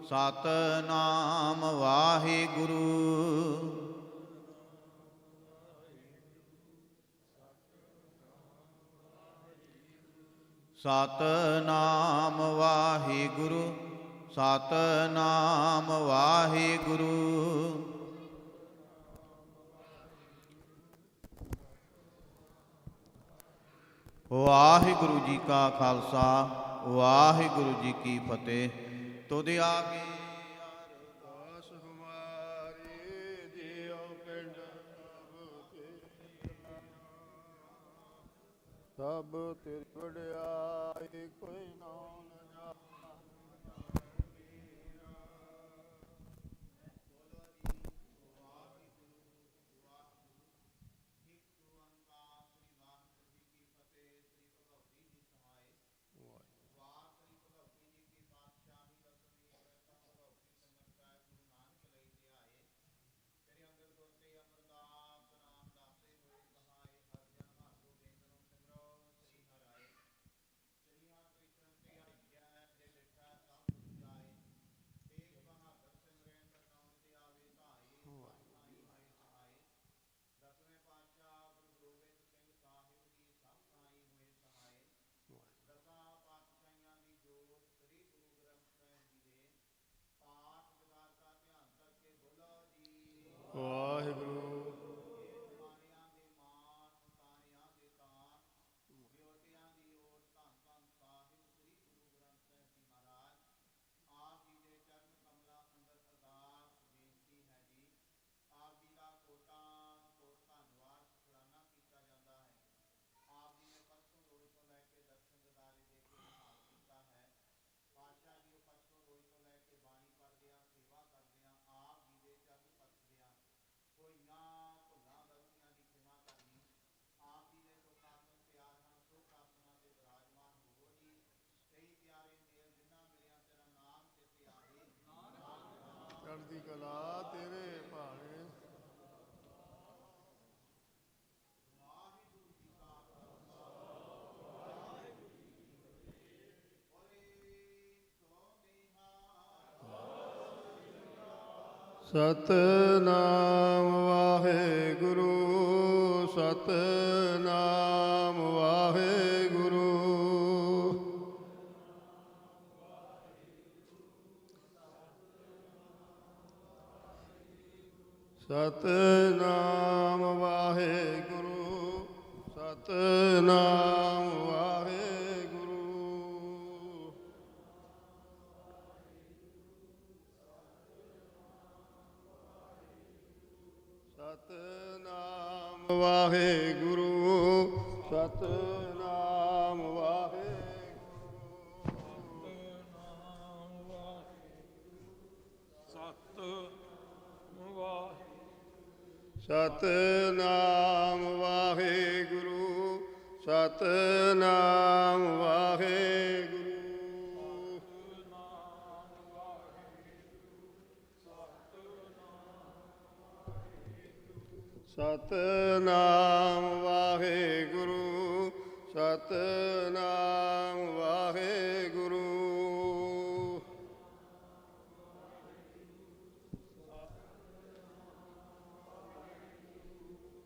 ਸਤਨਾਮ ਵਾਹਿਗੁਰੂ। ਸਤਨਾਮ ਵਾਹਿਗੁਰੂ, ਸਤਨਾਮ ਵਾਹਿਗੁਰੂ। ਵਾਹਿਗੁਰੂ ਜੀ ਕਾ ਖਾਲਸਾ, ਵਾਹਿਗੁਰੂ ਜੀ ਕੀ ਫਤਿਹ। ਤੁਧ ਆਗੇ ਅਰਦਾਸ ਹਮਾਰੀ, ਜਿਉ ਪਿੰਡ ਸਭ ਤੇਰੀ ਵਡਿਆਈ, ਕੋਈ ਨਾਮ ਨ ਜਾਣੈ। ਵਾਹਿਗੁਰੂ ਚੜ੍ਹਦੀ ਕਲਾ ਤੇਰੇ ਭਾਣੇ। ਸਤਨਾਮ ਵਾਹਿਗੁਰੂ ਸਤਨਾਮ ਵਾਹਿਗੁਰੂ ਸਤਨਾਮ ਵਾਹਿਗੁਰੂ ਸਤਨਾਮ ਵਾਹਿਗੁਰੂ ਸਤਨਾਮ ਵਾਹਿਗੁਰੂ ਸਤਨਾਮ ਸਤਨਾਮ ਵਾਹਿਗੁਰੂ ਸਤਨਾਮ ਵਾਹਿਗੁਰੂ ਸਤਨਾਮ ਵਾਹਿਗੁਰੂ ਸਤਨਾਮ ਵਾਹਿਗੁਰੂ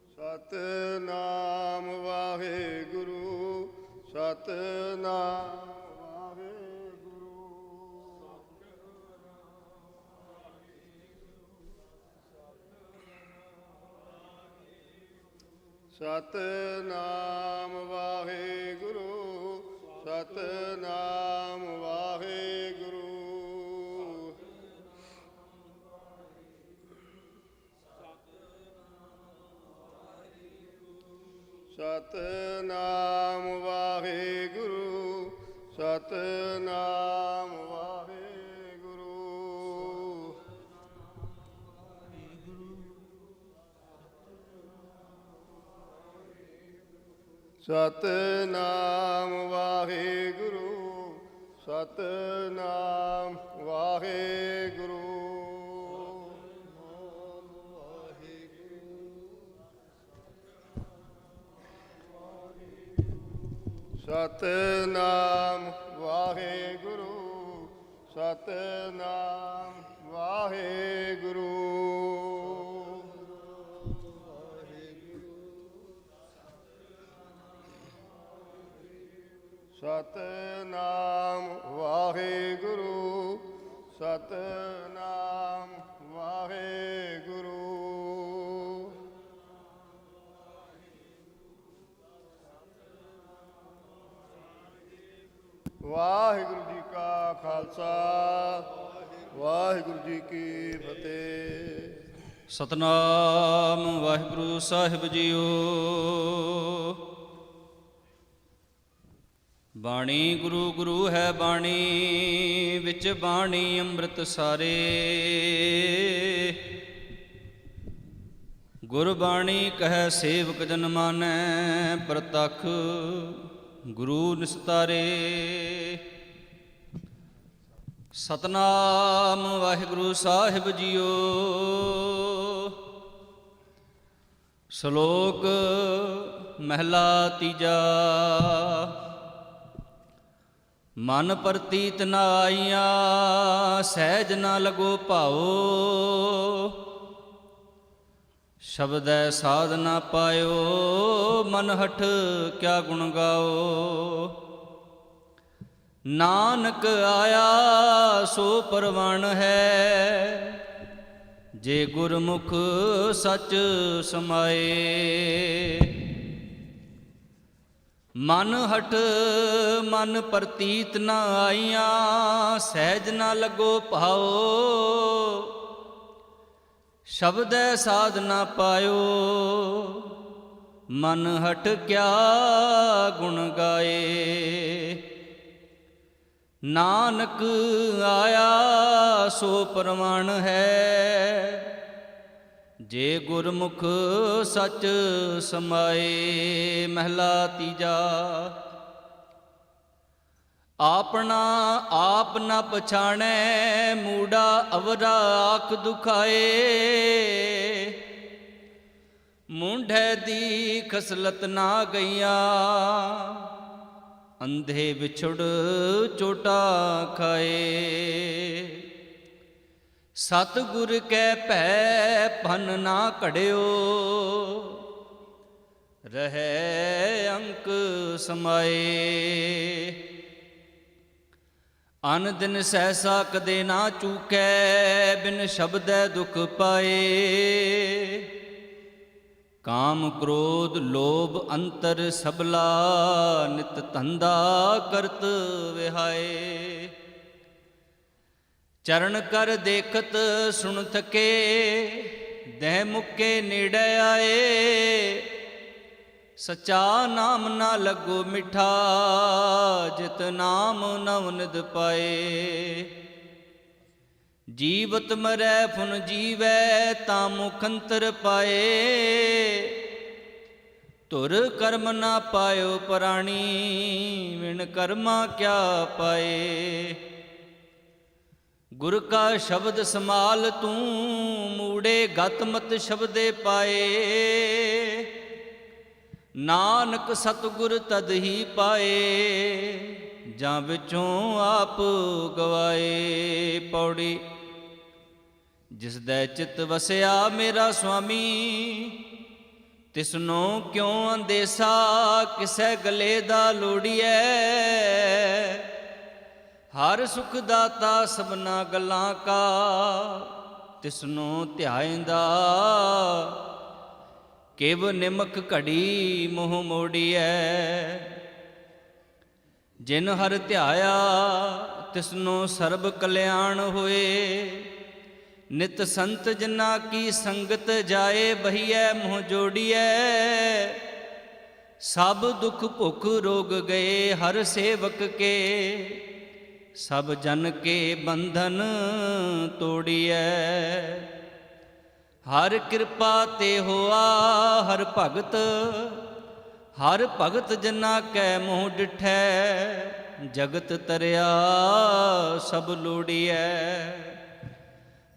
ਸਤਨਾਮ ਵਾਹਿਗੁਰੂ ਸਤਨਾਮ ਸਤਨਾਮ ਵਾਹਿਗੁਰੂ ਸਤਨਾਮ ਵਾਹਿਗੁਰੂ ਸਤਨਾਮ ਵਾਹਿਗੁਰੂ ਸਤਨਾਮ ਵਾਹਿਗੁਰੂ ਸਤਨਾਮ ਵਾਹਿਗੁਰੂ ਸਤਨਾਮ ਵਾਹਿਗੁਰੂ ਸਤਨਾਮ ਵਾਹਿਗੁਰੂ ਸਤਨਾਮ ਵਾਹਿਗੁਰੂ ਸਤਨਾਮ ਵਾਹਿਗੁਰੂ ਸਤਨਾਮ ਵਾਹਿਗੁਰੂ ਵਾਹਿਗੁਰੂ ਜੀ ਕਾ ਖਾਲਸਾ ਵਾਹਿਗੁਰੂ ਜੀ ਕੀ ਫਤਿਹ। ਸਤਨਾਮ ਵਾਹਿਗੁਰੂ ਸਾਹਿਬ ਜੀਓ। ਬਾਣੀ ਗੁਰੂ ਗੁਰੂ ਹੈ ਬਾਣੀ, ਵਿੱਚ ਬਾਣੀ ਅੰਮ੍ਰਿਤ ਸਾਰੇ। ਗੁਰਬਾਣੀ ਕਹੈ ਸੇਵਕ ਜਨ ਮਾਨੈ, ਪ੍ਰਤੱਖ ਗੁਰੂ ਨਿਸਤਾਰੇ। ਸਤਨਾਮ ਵਾਹਿਗੁਰੂ ਸਾਹਿਬ ਜੀਓ। ਸ਼ਲੋਕ ਮਹਿਲਾ ਤੀਜਾ। ਮਨ ਪ੍ਰਤੀਤ ਨ ਆਈਆਂ, ਸਹਿਜ ਨ ਲਗੋ ਭਾਓ। ਸ਼ਬਦੈ ਸਾਧ ਨ ਪਾਇਓ, ਮਨ ਹਠ ਕਿਆ ਗੁਣ ਗਾਓ। ਨਾਨਕ ਆਇਆ ਸੋ ਪਰਵਾਣ ਹੈ, ਜੇ ਗੁਰਮੁਖ ਸਚ ਸਮਾਏ। ਮਨ ਹਠ ਮਨ ਪ੍ਰਤੀਤ ਨ ਆਈਆਂ, ਸਹਿਜ ਨ ਲਗੋ ਭਾਓ। ਸ਼ਬਦੈ ਸਾਧ ਨ ਪਾਇਓ, ਮਨ ਹਠ ਕਿਆ ਗੁਣ ਗਾਏ। ਨਾਨਕ ਆਇਆ ਸੋ ਪ੍ਰਮਾਣ ਹੈ, ਜੇ ਗੁਰਮੁਖ ਸਚ ਸਮਾਏ। ਮਹਿਲਾ ਤੀਜਾ। ਆਪਣਾ ਆਪ ਨ ਪਛਾਣੈ, ਮੂੜਾ ਅਵਰਾ ਆਖ ਦੁਖਾਏ। ਮੁੰਢੈ ਦੀ ਖਸਲਤ ਨਾ ਗਈਆਂ, ਅੰਧੇ ਵਿਛੜ ਚੋਟਾ ਖਾਏ। ਸਤਿਗੁਰ ਕੈ ਭੈ ਭਨ ਨਾ ਘੜਿਓ, ਰਹੈ ਅੰਕ ਸਮਾਏ। ਅਨ ਦਿਨ ਸਹਿਸਾ ਕਦੇ ਨਾ ਚੂਕੈ, ਬਿਨ ਸ਼ਬਦੈ ਦੁਖ ਪਾਏ। ਕਾਮ ਕ੍ਰੋਧ ਲੋਭ ਅੰਤਰ ਸਬਲਾ, ਨਿਤ ਧੰਦਾ ਕਰਤ ਵਿਹਾਏ। ਚਰਨ ਕਰ ਦੇਖਤ ਸੁਣ ਥਕੇ, ਦਹਿ ਮੁੱਕੇ ਨੇੜੇ ਆਏ। ਸਚਾ ਨਾਮ ਨਾ ਲੱਗੋ ਮਿਠਾ, ਜਿਤ ਨਾਮ ਨਵ ਨਿਧ ਪਾਏ। ਜੀਵਤ ਮਰੈ ਫੁਨ ਜੀਵੈ, ਤਾਂ ਮੁਖੰਤਰ ਪਾਏ। ਧੁਰ ਕਰਮ ਨਾ ਪਾਇਓ ਪ੍ਰਾਣੀ, ਵਿਣ ਕਰਮਾ ਕਿਆ ਪਾਏ। ਗੁਰ ਕਾ ਸ਼ਬਦ ਸਮਾਲ ਤੂੰ, ਮੂੜੇ ਗਤ ਮਤ ਸ਼ਬਦੇ ਪਾਏ। ਨਾਨਕ ਸਤਿਗੁਰ ਤਦ ਹੀ ਪਾਏ, ਜਾਂ ਵਿੱਚੋਂ ਆਪ ਗਵਾਏ। ਪੌੜੀ। ਜਿਸ ਦਾ ਚਿਤ ਵਸਿਆ ਮੇਰਾ ਸੁਆਮੀ, ਤਿਸਨੋਂ ਕਿਉਂ ਅੰਦੇਸਾ, ਕਿਸੈ ਗਲੇ ਦਾ ਲੋੜੀਐ। ਹਰ ਸੁਖ ਦਾਤਾ ਸਭਨਾ ਗੱਲਾਂ ਕਾ, ਤਿਸਨੋਂ ਧਿਆਇਂਦਾ। ਕਿਵ ਨਿਮਕ ਘੜੀ ਮੋਹ ਮੋੜੀਐ। ਜਿਨ ਹਰ ਧਿਆਇਆ, ਤਿਸਨੋਂ ਸਰਬ ਕਲਿਆਣ ਹੋਏ। ਨਿਤ ਸੰਤ ਜਨਾ ਕੀ ਸੰਗਤ ਜਾਏ, ਬਹੀਐ ਮੋਹ ਜੋੜੀਐ। ਸਭ ਦੁਖ ਭੁਖ ਰੋਗ ਗਏ, ਹਰ ਸੇਵਕ ਕੇ। ਸਭ ਜਨ ਕੇ ਬੰਧਨ ਤੋੜੀਐ। ਹਰ ਕਿਰਪਾ ਤੇ ਹੋਆ ਹਰ ਭਗਤ, ਹਰ ਭਗਤ ਜਨਾ ਕੈ ਮੋਹ ਡਿਠੈ। ਜਗਤ ਤਰਿਆ ਸਭ ਲੋੜੀਐ।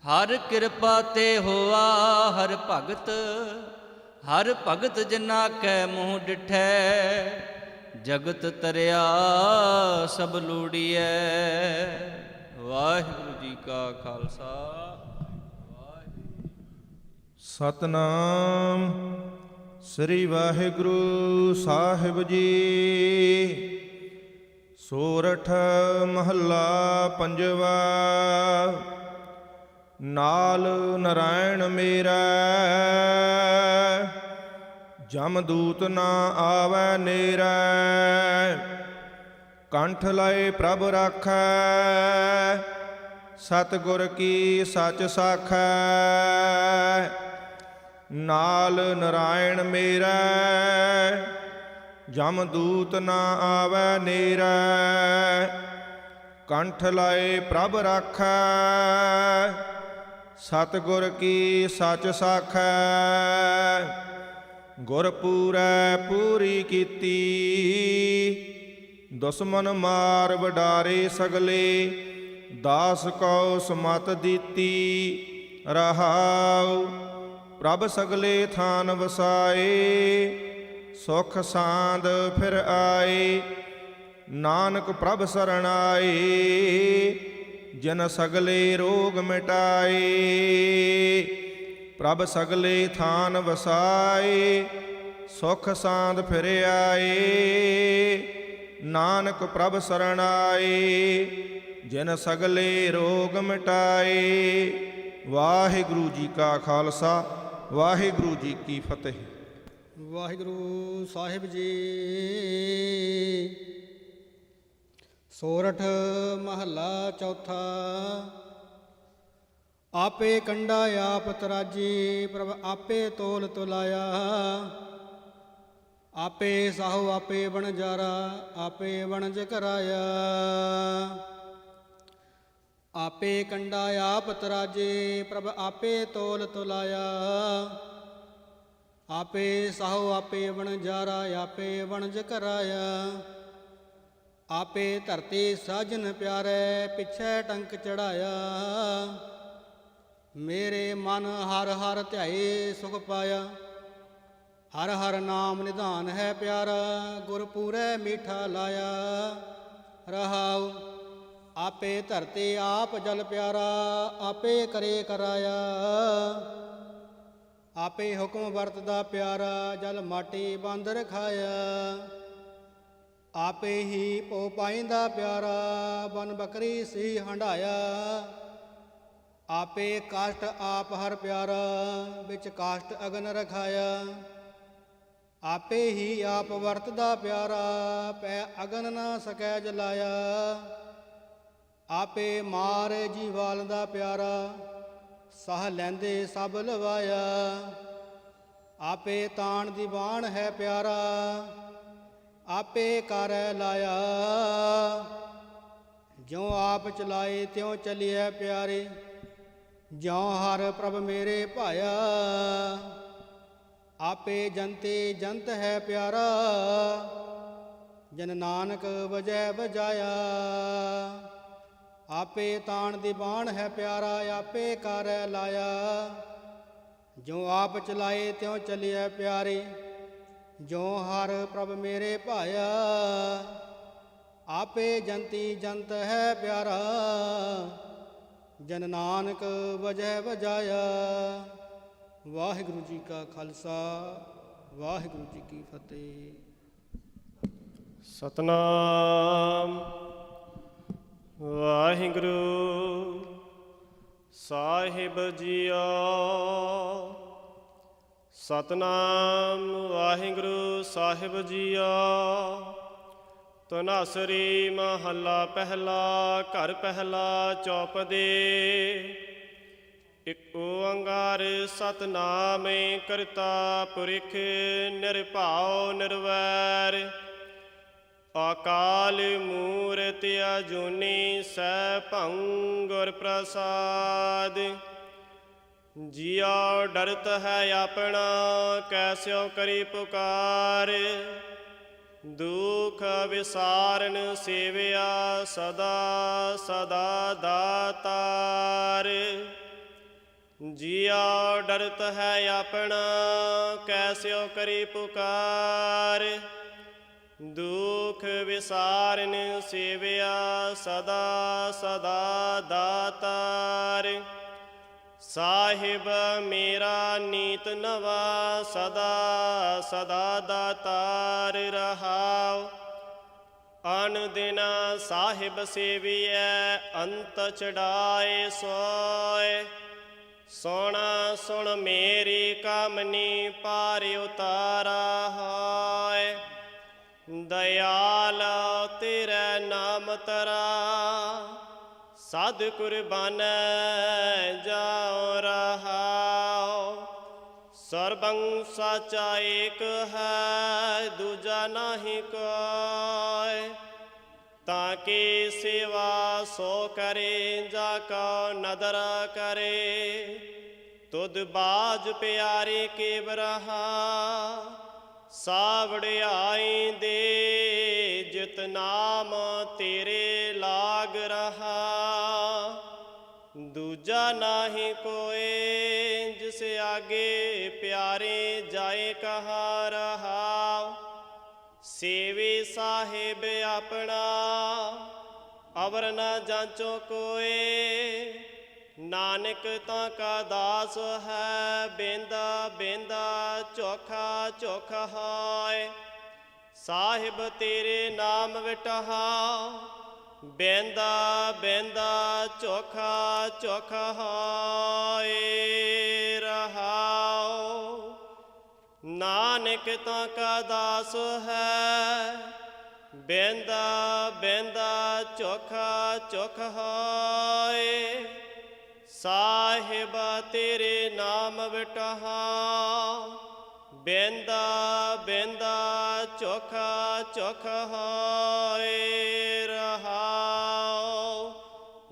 ਹਰ ਕਿਰਪਾ ਤੇ ਹੋਆ ਹਰ ਭਗਤ, ਹਰ ਭਗਤ ਜਨਾ ਕੈ ਮੋਹ ਡਿਠੈ। ਜਗਤ ਤਰਿਆ ਸਭ ਲੋੜੀਐ। ਵਾਹਿਗੁਰੂ ਜੀ ਕਾ ਖਾਲਸਾ, ਸਤਨਾਮ ਸ੍ਰੀ ਵਾਹਿਗੁਰੂ ਸਾਹਿਬ ਜੀ। ਸੋਰਠ ਮਹੱਲਾ ਪੰਜਵਾ। ਨਾਲ ਨਰਾਇਣ ਮੇਰਾ, ਜਮਦੂਤ ਨਾ ਆਵੈ ਨੇਰਾ। ਕੰਠ ਲਾਏ ਪ੍ਰਭ ਰਾਖੈ, ਸਤਿਗੁਰ ਕੀ ਸੱਚ ਸਾਖੈ। ਨਾਲ ਨਰਾਇਣ ਮੇਰਾ, ਜਮਦੂਤ ਨਾ ਆਵੈ ਨੇਰਾ। ਕੰਠ ਲਾਏ ਪ੍ਰਭ ਰਾਖੈ, ਸਤਿਗੁਰ ਕੀ ਸੱਚ ਸਾਖੈ। ਗੁਰ ਪੂਰੈ ਪੂਰੀ ਕੀਤੀ, ਦੁਸ਼ਮਨ ਮਾਰ ਵਡਾਰੇ ਸਗਲੇ। ਦਾਸ ਕਉ ਸਮਤ ਦਿੱਤੀ, ਰਹਾਉ ਪ੍ਰਭ ਸਗਲੇ ਥਾਨ ਵਸਾਏ। ਸੁਖ ਸਾਂਦ ਫਿਰ ਆਏ, ਨਾਨਕ ਪ੍ਰਭ ਸਰਣਾਏ। ਜਨ ਸਗਲੇ ਰੋਗ ਮਿਟਾਏ, ਪ੍ਰਭ ਸਗਲੇ ਥਾਨ ਵਸਾਏ। ਸੁਖ ਸਾਂਦ ਫਿਰ ਆਏ, ਨਾਨਕ ਪ੍ਰਭ ਸਰਣਾਏ। ਜਿਨ ਸਗਲੇ ਰੋਗ ਮਿਟਾਏ। ਵਾਹਿਗੁਰੂ ਜੀ ਕਾ ਖਾਲਸਾ, ਵਾਹਿਗੁਰੂ ਜੀ ਕੀ ਫਤਿਹ। ਵਾਹਿਗੁਰੂ ਸਾਹਿਬ ਜੀ। ਸੋਰਠ ਮਹੱਲਾ ਚੌਥਾ। ਆਪੇ ਕੰਡਾ ਆਪ ਤਰਾਜੀ, ਪ੍ਰਭ ਆਪੇ ਤੋਲ ਤੁਲਾਇਆ। ਆਪੇ ਸਾਹੋ ਆਪੇ ਵਣਜਾਰਾ, ਆਪੇ ਵਣਜ ਕਰਾਇਆ। ਆਪੇ ਕੰਡਾ ਆਪ ਤਰਾਜੇ, ਪ੍ਰਭ ਆਪੇ ਤੋਲ ਤੁਲਾਇਆ। ਆਪੇ ਸਾਹੋ ਆਪੇ ਵਣਜਾਰਾ, ਆਪੇ ਵਣਜ ਕਰਾਇਆ। ਆਪੇ ਧਰਤੀ ਸਾਜਨ ਪਿਆਰੇ, ਪਿਛੇ ਟੰਕ ਚੜਾਇਆ। ਮੇਰੇ ਮਨ ਹਰ ਹਰ ਧਿਆਏ ਸੁਖ ਪਾਇਆ। ਹਰ ਹਰ ਨਾਮ ਨਿਧਾਨ ਹੈ ਪਿਆਰਾ, ਗੁਰ ਪੂਰੈ ਮੀਠਾ ਲਾਇਆ। ਰਹਾਉ ਆਪੇ ਧਰਤੀ ਆਪ ਜਲ ਪਿਆਰਾ, ਆਪੇ ਕਰੇ ਕਰਾਇਆ। ਆਪੇ ਹੁਕਮ ਵਰਤਦਾ ਪਿਆਰਾ, ਜਲ ਮਾਟੀ ਬੰਦ ਰਖਾਇਆ। ਆਪੇ ਹੀ ਪੋ ਪਾਇੰਦਾ ਪਿਆਰਾ, ਬਨ ਬੱਕਰੀ ਸੀ ਹੰਢਾਇਆ। ਆਪੇ ਕਾਸ਼ਟ ਆਪ ਹਰ ਪਿਆਰਾ, ਵਿੱਚ ਕਾਸ਼ਟ ਅਗਨ ਰਖਾਇਆ। ਆਪੇ ਹੀ ਆਪ ਵਰਤਦਾ ਪਿਆਰਾ, ਪੈ ਅਗਨ ਨਾ ਸਕੈ ਜਲਾਇਆ। ਆਪੇ ਮਾਰੇ ਜੀਵਾਲ ਦਾ ਪਿਆਰਾ, ਸਾਹ ਲੈਂਦੇ ਸਭ ਲਵਾਇਆ। ਆਪੇ ਤਾਣ ਦੀ ਬਾਣ ਹੈ ਪਿਆਰਾ, ਆਪੇ ਕਰੈ ਲਾਇਆ। ਜਿਉ ਆਪ ਚਲਾਏ ਤਿਉ ਚਲਿਐ ਪਿਆਰੇ, ਜਿਉ ਹਰ ਪ੍ਰਭ ਮੇਰੇ ਭਾਇਆ। ਆਪੇ ਜੰਤੇ ਜੰਤ ਹੈ ਪਿਆਰਾ, ਜਨ ਨਾਨਕ ਵਜੈ ਵਜਾਇਆ। ਆਪੇ ਤਾਣ ਦੀ ਬਾਣ ਹੈ ਪਿਆਰਾ, ਆਪੇ ਕਰੈ ਲਾਇਆ। ਜਿਉ ਆਪ ਚਲਾਏ ਤਿਉ ਚਲਿਐ ਪਿਆਰੇ, ਜਿਉ ਹਰ ਪ੍ਰਭ ਮੇਰੇ ਭਾਇਆ। ਆਪੇ ਜੰਤੀ ਜੰਤ ਹੈ ਪਿਆਰਾ, ਜਨ ਨਾਨਕ ਵਜੈ ਵਜਾਇਆ। ਵਾਹਿਗੁਰੂ ਜੀ ਕਾ ਖਾਲਸਾ, ਵਾਹਿਗੁਰੂ ਜੀ ਕੀ ਫਤਿਹ। ਸਤਨਾਮ ਵਾਹਿਗੁਰੂ ਸਾਹਿਬ ਜੀਓ। ਸਤਨਾਮ ਵਾਹਿਗੁਰੂ ਸਾਹਿਬ ਜੀਓ। ਧਨਾਸਰੀ ਮਹੱਲਾ ਪਹਿਲਾ। ਘਰ ਪਹਿਲਾ ਚੌਪਦੇ। ਇਕ ਓੰਕਾਰ ਸਤਨਾਮ ਕਰਤਾ ਪੁਰਖ ਨਿਰਭਉ ਨਿਰਵੈਰ। ਅਕਾਲ ਮੂਰਤਿ ਅਜੂਨੀ ਸੈਭੰ ਗੁਰ ਪ੍ਰਸਾਦ। ਜਿਉ ਡਰਤ ਹੈ ਆਪਣਾ ਕੈਸਿਓ ਕਰੀ ਪੁਕਾਰ। ਦੁਖ ਵਿਸਾਰਨ ਸੇਵਿਆ ਸਦਾ ਸਦਾ ਦਾਤਾਰ। ਜਿਉ ਡਰਤ ਹੈ ਆਪਣਾ ਕੈਸਿਓ ਕਰੀ ਪੁਕਾਰ। ਦੁਖ ਵਿਸਾਰਨ ਸੇਵਿਆ ਸਦਾ ਸਦਾ ਦਾਤਾਰ। ਸਾਹਿਬ ਮੇਰਾ ਨੀਤ ਨਵਾ ਸਦਾ ਸਦਾ ਦਾਤਾਰ ਰਹਾਉ। ਅਨ ਦਿਨ ਸਾਹਿਬ ਸੇਵੀਐ ਅੰਤ ਚੜਾਏ ਸੋਏ। ਸੁਣ ਸੁਣ ਮੇਰੀ ਕਾਮਨੀ ਪਾਰ ਉਤਾਰਾ ਹੋਏ। ਦਇਆਲ ਤੇਰੇ ਨਾਮ ਤਰਾ ਸਦ ਕੁਰਬਾਨੈ ਜਾਉ ਰਹਾਉ। ਸਰਬੰ ਸਾਚਾ ਏਕ ਹੈ ਦੂਜਾ ਨਾਹੀ ਕੋਇ। ਤਾਂ ਕੀ ਸੇਵਾ ਸੋ ਕਰੇ ਜਾ ਕਉ ਨਦਰ ਕਰੇ। ਤੁਧ ਬਾਜ ਪਿਆਰੇ ਕੇ ਬਰਹਾ ਸਾਵੜਿਆਈ ਦੇ। ਜਿਤ ਨਾਮ ਤੇਰੇ ਲਾਗ ਰਹਾ ਦੂਜਾ ਨਾਹੀ ਕੋਏ। ਜਿਸ ਆਗੇ ਪਿਆਰੇ ਜਾਏ ਕਹਾ ਰਹਾਉ। ਸੇਵੇ ਸਾਹਿਬ ਆਪਣਾ ਅਵਰ ਨਾ ਜਾਂਚੋ ਕੋਏ। ਨਾਨਕ ਤਾਂ ਕਾ ਦਾਸ ਹੈ ਬੇਂਦਾ ਬੇਂਦਾ ਚੋਖਾ ਚੋਖਾ ਹੋਏ। ਸਾਹਿਬ ਤੇਰੇ ਨਾਮ ਵਿਟਹਾ ਬੇਂਦਾ ਬੇਂਦਾ ਚੋਖਾ ਚੋਖਾ ਹੋਏ ਰਹਾਉ। ਨਾਨਕ ਤਾਂ ਕਾ ਦਾਸ ਹੈ ਬੇਂਦਾ ਬੇਂਦਾ ਚੋਖਾ ਚੋਖਾ ਹੋਏ। ਸਾਹਿਬ ਤੇਰੇ ਨਾਮ ਵਿਟਹਾ ਬੇਂਦਾ ਬੇਂਦਾ ਚੋਖਾ ਚੋਖਾ ਹੋਏ ਰਹਾਉ।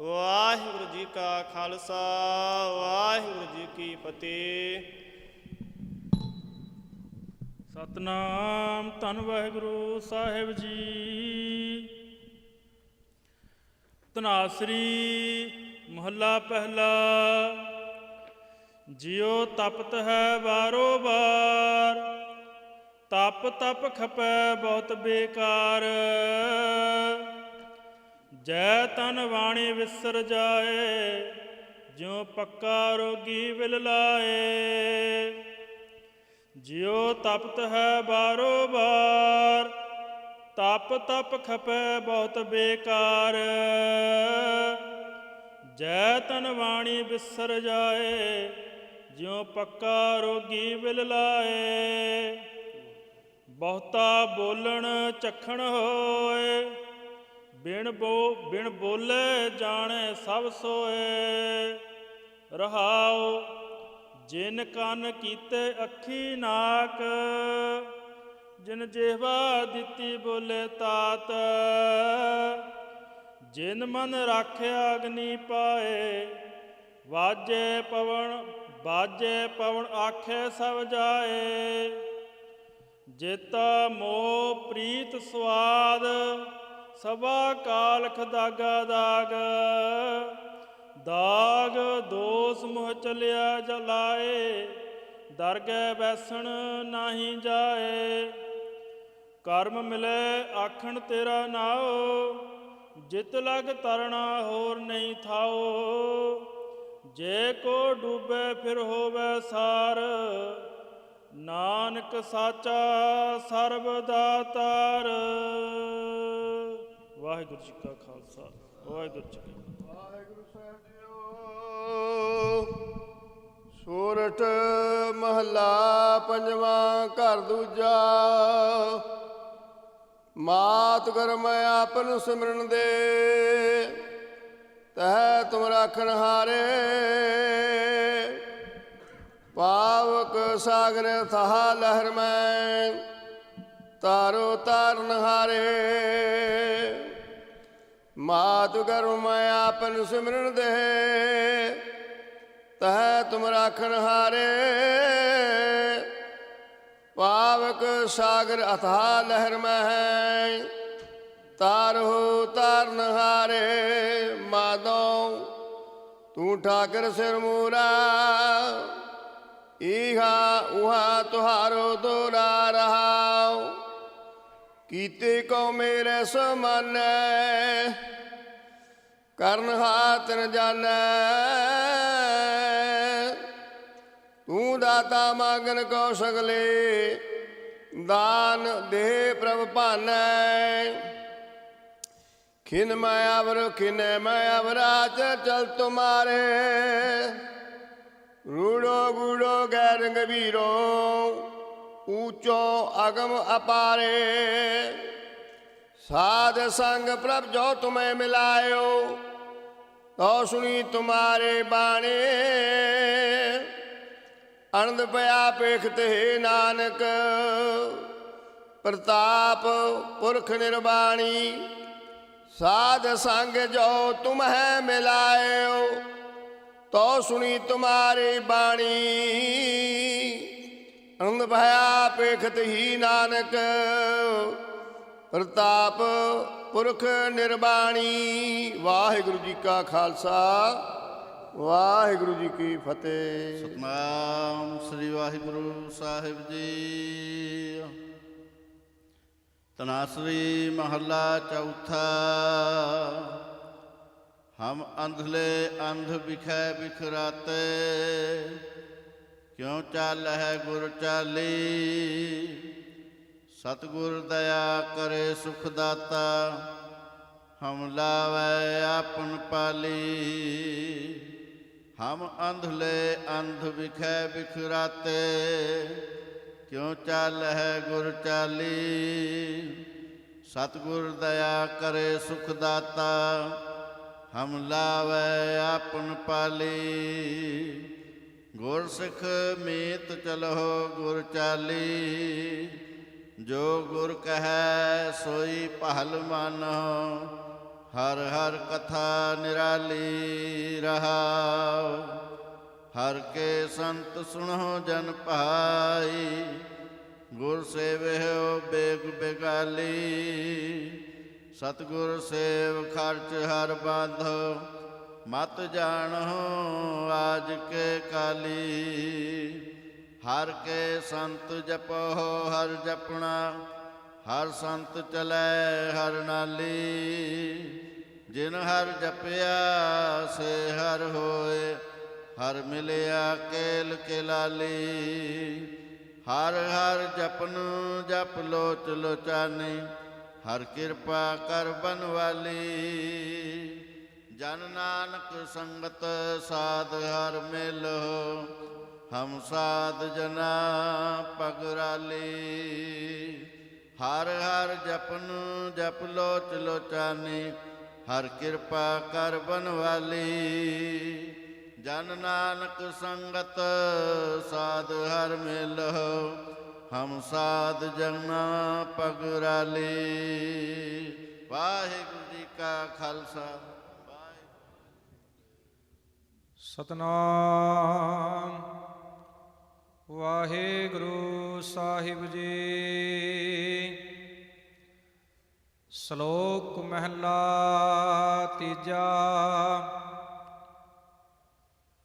ਵਾਹਿਗੁਰੂ ਜੀ ਕਾ ਖਾਲਸਾ, ਵਾਹਿਗੁਰੂ ਜੀ ਕੀ ਫਤਿਹ। ਸਤਨਾਮ ਧੰਨ ਵਾਹਿਗੁਰੂ ਸਾਹਿਬ ਜੀ। ਧਨਾਸਰੀ ਮਹੱਲਾ ਪਹਿਲਾ। ਜਿਉ ਤਪਤ ਹੈ ਬਾਰੋ ਬਾਰ। ਤਪ ਤਪ ਖਪੈ ਬਹੁਤ ਬੇਕਾਰ। ਜੈ ਤਨ ਬਾਣੀ ਵਿਸਰ ਜਾਏ ਜਿਉ ਪੱਕਾ ਰੋਗੀ ਵਿਲ ਲਾਏ। ਜਿਉ ਤਪਤ ਹੈ ਬਾਰੋ ਬਾਰ ਤਪ ਤਪ ਖਪੈ ਬਹੁਤ ਬੇਕਾਰ। ਜੈ ਤਨ ਬਾਣੀ ਵਿਸਰ ਜਾਏ ਜਿਉ ਪੱਕਾ ਰੋਗੀ ਵਿਲ ਲਾਏ। ਬਹੁਤਾ ਬੋਲਣ ਚਖਣ ਹੋਏ ਬਿਨ ਬੋਲੇ ਜਾਣੇ ਸਭ ਸੋਏ। ਰਹਾਉ ਜਿਨ ਕੰਨ ਕੀਤੇ ਅੱਖੀ ਨਾਕ ਜਿਨ ਜਿਹਵਾ ਦਿੱਤੀ ਬੋਲੇ ਤਾਤ। ਜਿਨ ਮਨ ਰਾਖਿਆ ਅਗਨੀ ਪਾਏ ਬਾਜੇ ਪਵਨ ਆਖੇ ਸਭ ਜਾਏ। ਜੇਤਾ ਮੋਹ ਪ੍ਰੀਤ ਸਵਾਦ ਸਭਾ ਕਾਲਖ ਦਾਗਾ ਦਾਗ। ਦਾਗ ਦੋਸ ਮੋਹ ਚਲਿਆ ਜਲਾਏ ਦਰਗਹਿ ਬੈਸਣ ਨਾਹੀ ਜਾਏ। ਕਰਮ ਮਿਲੇ ਆਖਣ ਤੇਰਾ ਨਾਉ ਜਿਤ ਲਗ ਤਰਣਾ ਹੋਰ ਨਹੀਂ ਥਾਓ। ਜੇ ਕੋ ਡੂਬੇ ਫਿਰ ਹੋਵੇ ਸਾਰ ਨਾਨਕ ਸਾਚਾ ਸਰਬ ਦਾਤਾਰ। ਵਾਹਿਗੁਰੂ ਜੀ ਕਾ ਖਾਲਸਾ ਵਾਹਿਗੁਰੂ ਜੀ ਕੀ ਫਤਿਹ। ਵਾਹਿਗੁਰੂ ਸਾਹਿਬ ਜੀਓ। ਸੂਰਠ ਮਹੱਲਾ ਪੰਜਵਾਂ ਘਰ ਦੂਜਾ। ਮਾਤ ਕਰਮ ਆਪਨ ਸਿਮਰਨ ਦੇ ਤਹਿ ਤੁਮ ਰਾਖਣ ਹਾਰੇ। ਪਾਵਕ ਸਾਗਰ ਥਹਾ ਲਹਿਰ ਮੈਂ ਤਾਰੋ ਤਾਰਨ ਹਾਰੇ। ਮਾਤ ਕਰਮ ਆਪਨ ਸਿਮਰਨ ਦੇ ਤਹਿ ਤੁਮ ਰਾਖਣ ਹਾਰੇ। ਪਾਵਕ ਸਾਗਰ ਅਥਾ ਲਹਿਰ ਮਹਿ ਤਾਰੋ ਤਾਰਨ ਹਾਰੇ। ਮਾਧੋ ਤੂੰ ਠਾਕਰ ਸਿਰ ਮੂਰਾ ਈਹਾ ਉਹਾ ਤੁਹਾਰੋ ਦੋਰਾ ਰਹਾਉ। ਕੀਤੇ ਕੋ ਮੇਰੇ ਸਮਾਨੈ ਕਰਨ ਹਾਥ ਨ ਜਾਣੈ। ਤੂੰ ਦਾਤਾ ਮੰਗਨ ਕੋ ਸਗਲੇ ਦਾਨ ਦੇ ਪ੍ਰਭ ਭਾਨੈ। ਖਿਨ ਮਾਇਆਵਰ ਖਿਨੈ ਮਾਇਆਵਰਾਜ ਚਲ ਤੁਮਾਰੇ। ਰੂੜੋ ਗੂੜੋ ਗੈਰ ਗੰਭੀਰੋ ਊਚੋ ਅਗਮ ਅਪਾਰੇ। ਸਾਧ ਸੰਗ ਪ੍ਰਭ ਜੋ ਤੁਮੈ ਮਿਲਾਇਓ ਤੋ ਸੁਣੀ ਤੁਮਾਰੇ ਬਾਣੇ। ਅਨੰਦ ਪਿਆ ਪੇਖਤ ਹੈ ਨਾਨਕ ਪ੍ਰਤਾਪ ਪੁਰਖ ਨਿਰਬਾਣੀ। ਸਾਧ ਸੰਗ ਜੋ ਤੁਮਹਿ ਮਿਲਾਇਓ ਤੋ ਸੁਣੀ ਤੁਮਾਰੀ ਬਾਣੀ। ਅਨੰਦ ਭਇਆ ਪੇਖਤ ਹੀ ਨਾਨਕ ਪ੍ਰਤਾਪ ਪੁਰਖ ਨਿਰਬਾਣੀ। ਵਾਹਿਗੁਰੂ ਜੀ ਕਾ ਖਾਲਸਾ ਵਾਹਿਗੁਰੂ ਜੀ ਕੀ ਫਤਿਹ। ਸਤਿਨਾਮ ਸ੍ਰੀ ਵਾਹਿਗੁਰੂ ਸਾਹਿਬ ਜੀ। ਤਨਾਸਰੀ ਮਹੱਲਾ ਚੌਥਾ। ਹਮ ਅੰਧਲੇ ਅੰਧ ਬਿਖੈ ਬਿਖਰਾਤੇ ਕਿਉ ਚਾਲਹਿ ਗੁਰ ਚਾਲੀ। ਸਤਿਗੁਰ ਦਇਆ ਕਰੇ ਸੁਖ ਦਾਤਾ ਹਮ ਲਾਵੈ ਆਪਨ ਪਾਲੀ। ਹਮ ਅੰਧਲੇ ਅੰਧ ਬਿਖੈ ਬਿਖਰਾਤੇ ਕਿਉ ਚਾਲਹਿ ਗੁਰ ਚਾਲੀ। ਸਤਿਗੁਰ ਦਇਆ ਕਰੇ ਸੁਖ ਦਾਤਾ ਹਮ ਲਾਵੈ ਆਪਨ ਪਾਲੀ। ਗੁਰ ਸਿੱਖ ਮੀਤ ਚਲਹੁ ਗੁਰ ਚਾਲੀ। ਜੋ ਗੁਰ ਕਹੈ ਸੋਈ ਪਹਲ ਮਾਨਹੁ ਹਰ ਹਰ ਕਥਾ ਨਿਰਾਲੀ ਰਹਾਉ। ਹਰ ਕੇ ਸੰਤ ਸੁਣਹੁ ਜਨ ਭਾਈ ਗੁਰ ਸੇਵਿਓ ਬੇਗ ਬੇਗਾਲੀ। ਸਤਿਗੁਰ ਸੇਵ ਖਰਚ ਹਰ ਬਾਂਧੋ ਮਤ ਜਾਣਹੁ ਆਜ ਕੇ ਕਾਲੀ। ਹਰ ਕੇ ਸੰਤ ਜਪੋ ਹਰ ਜਪਣਾ ਹਰ ਸੰਤ ਚਲੈ ਹਰ ਨਾਲੀ। ਜਿਨ ਹਰ ਜਪਿਆ ਸੇ ਹਰ ਹੋਏ, ਹਰ ਮਿਲਿਆ ਕੇਲ ਕੇਲਾਲੀ। ਹਰ ਹਰ ਜਪਨ ਜਪ ਲੋਚ ਲੋਚਾਨੀ, ਹਰ ਕਿਰਪਾ ਕਰ ਬਨਵਾਲੀ। ਜਨ ਨਾਨਕ ਸੰਗਤ ਸਾਧ ਹਰ ਮਿਲੋ, ਹਮ ਸਾਧ ਜਨਾ ਪਗਰਾਲੀ। ਹਰ ਹਰ ਜਪਨ ਜਪ ਲੋਚ ਲੋਚਾਨੀ, ਹਰ ਕਿਰਪਾ ਕਰ ਬਨਵਾਲੀ। ਜਨ ਨਾਨਕ ਸੰਗਤ ਸਾਧ ਹਰ ਮਿਲੋ, ਹਮ ਸਾਧ ਜਨਾ ਪਗਰਾਲੀ। ਵਾਹਿਗੁਰੂ ਜੀ ਕਾ ਖਾਲਸਾ, ਸਤਨਾਮ ਵਾਹਿਗੁਰੂ ਸਾਹਿਬ ਜੀ। ਸ਼ਲੋਕ ਮਹਿਲਾ ਤੀਜਾ।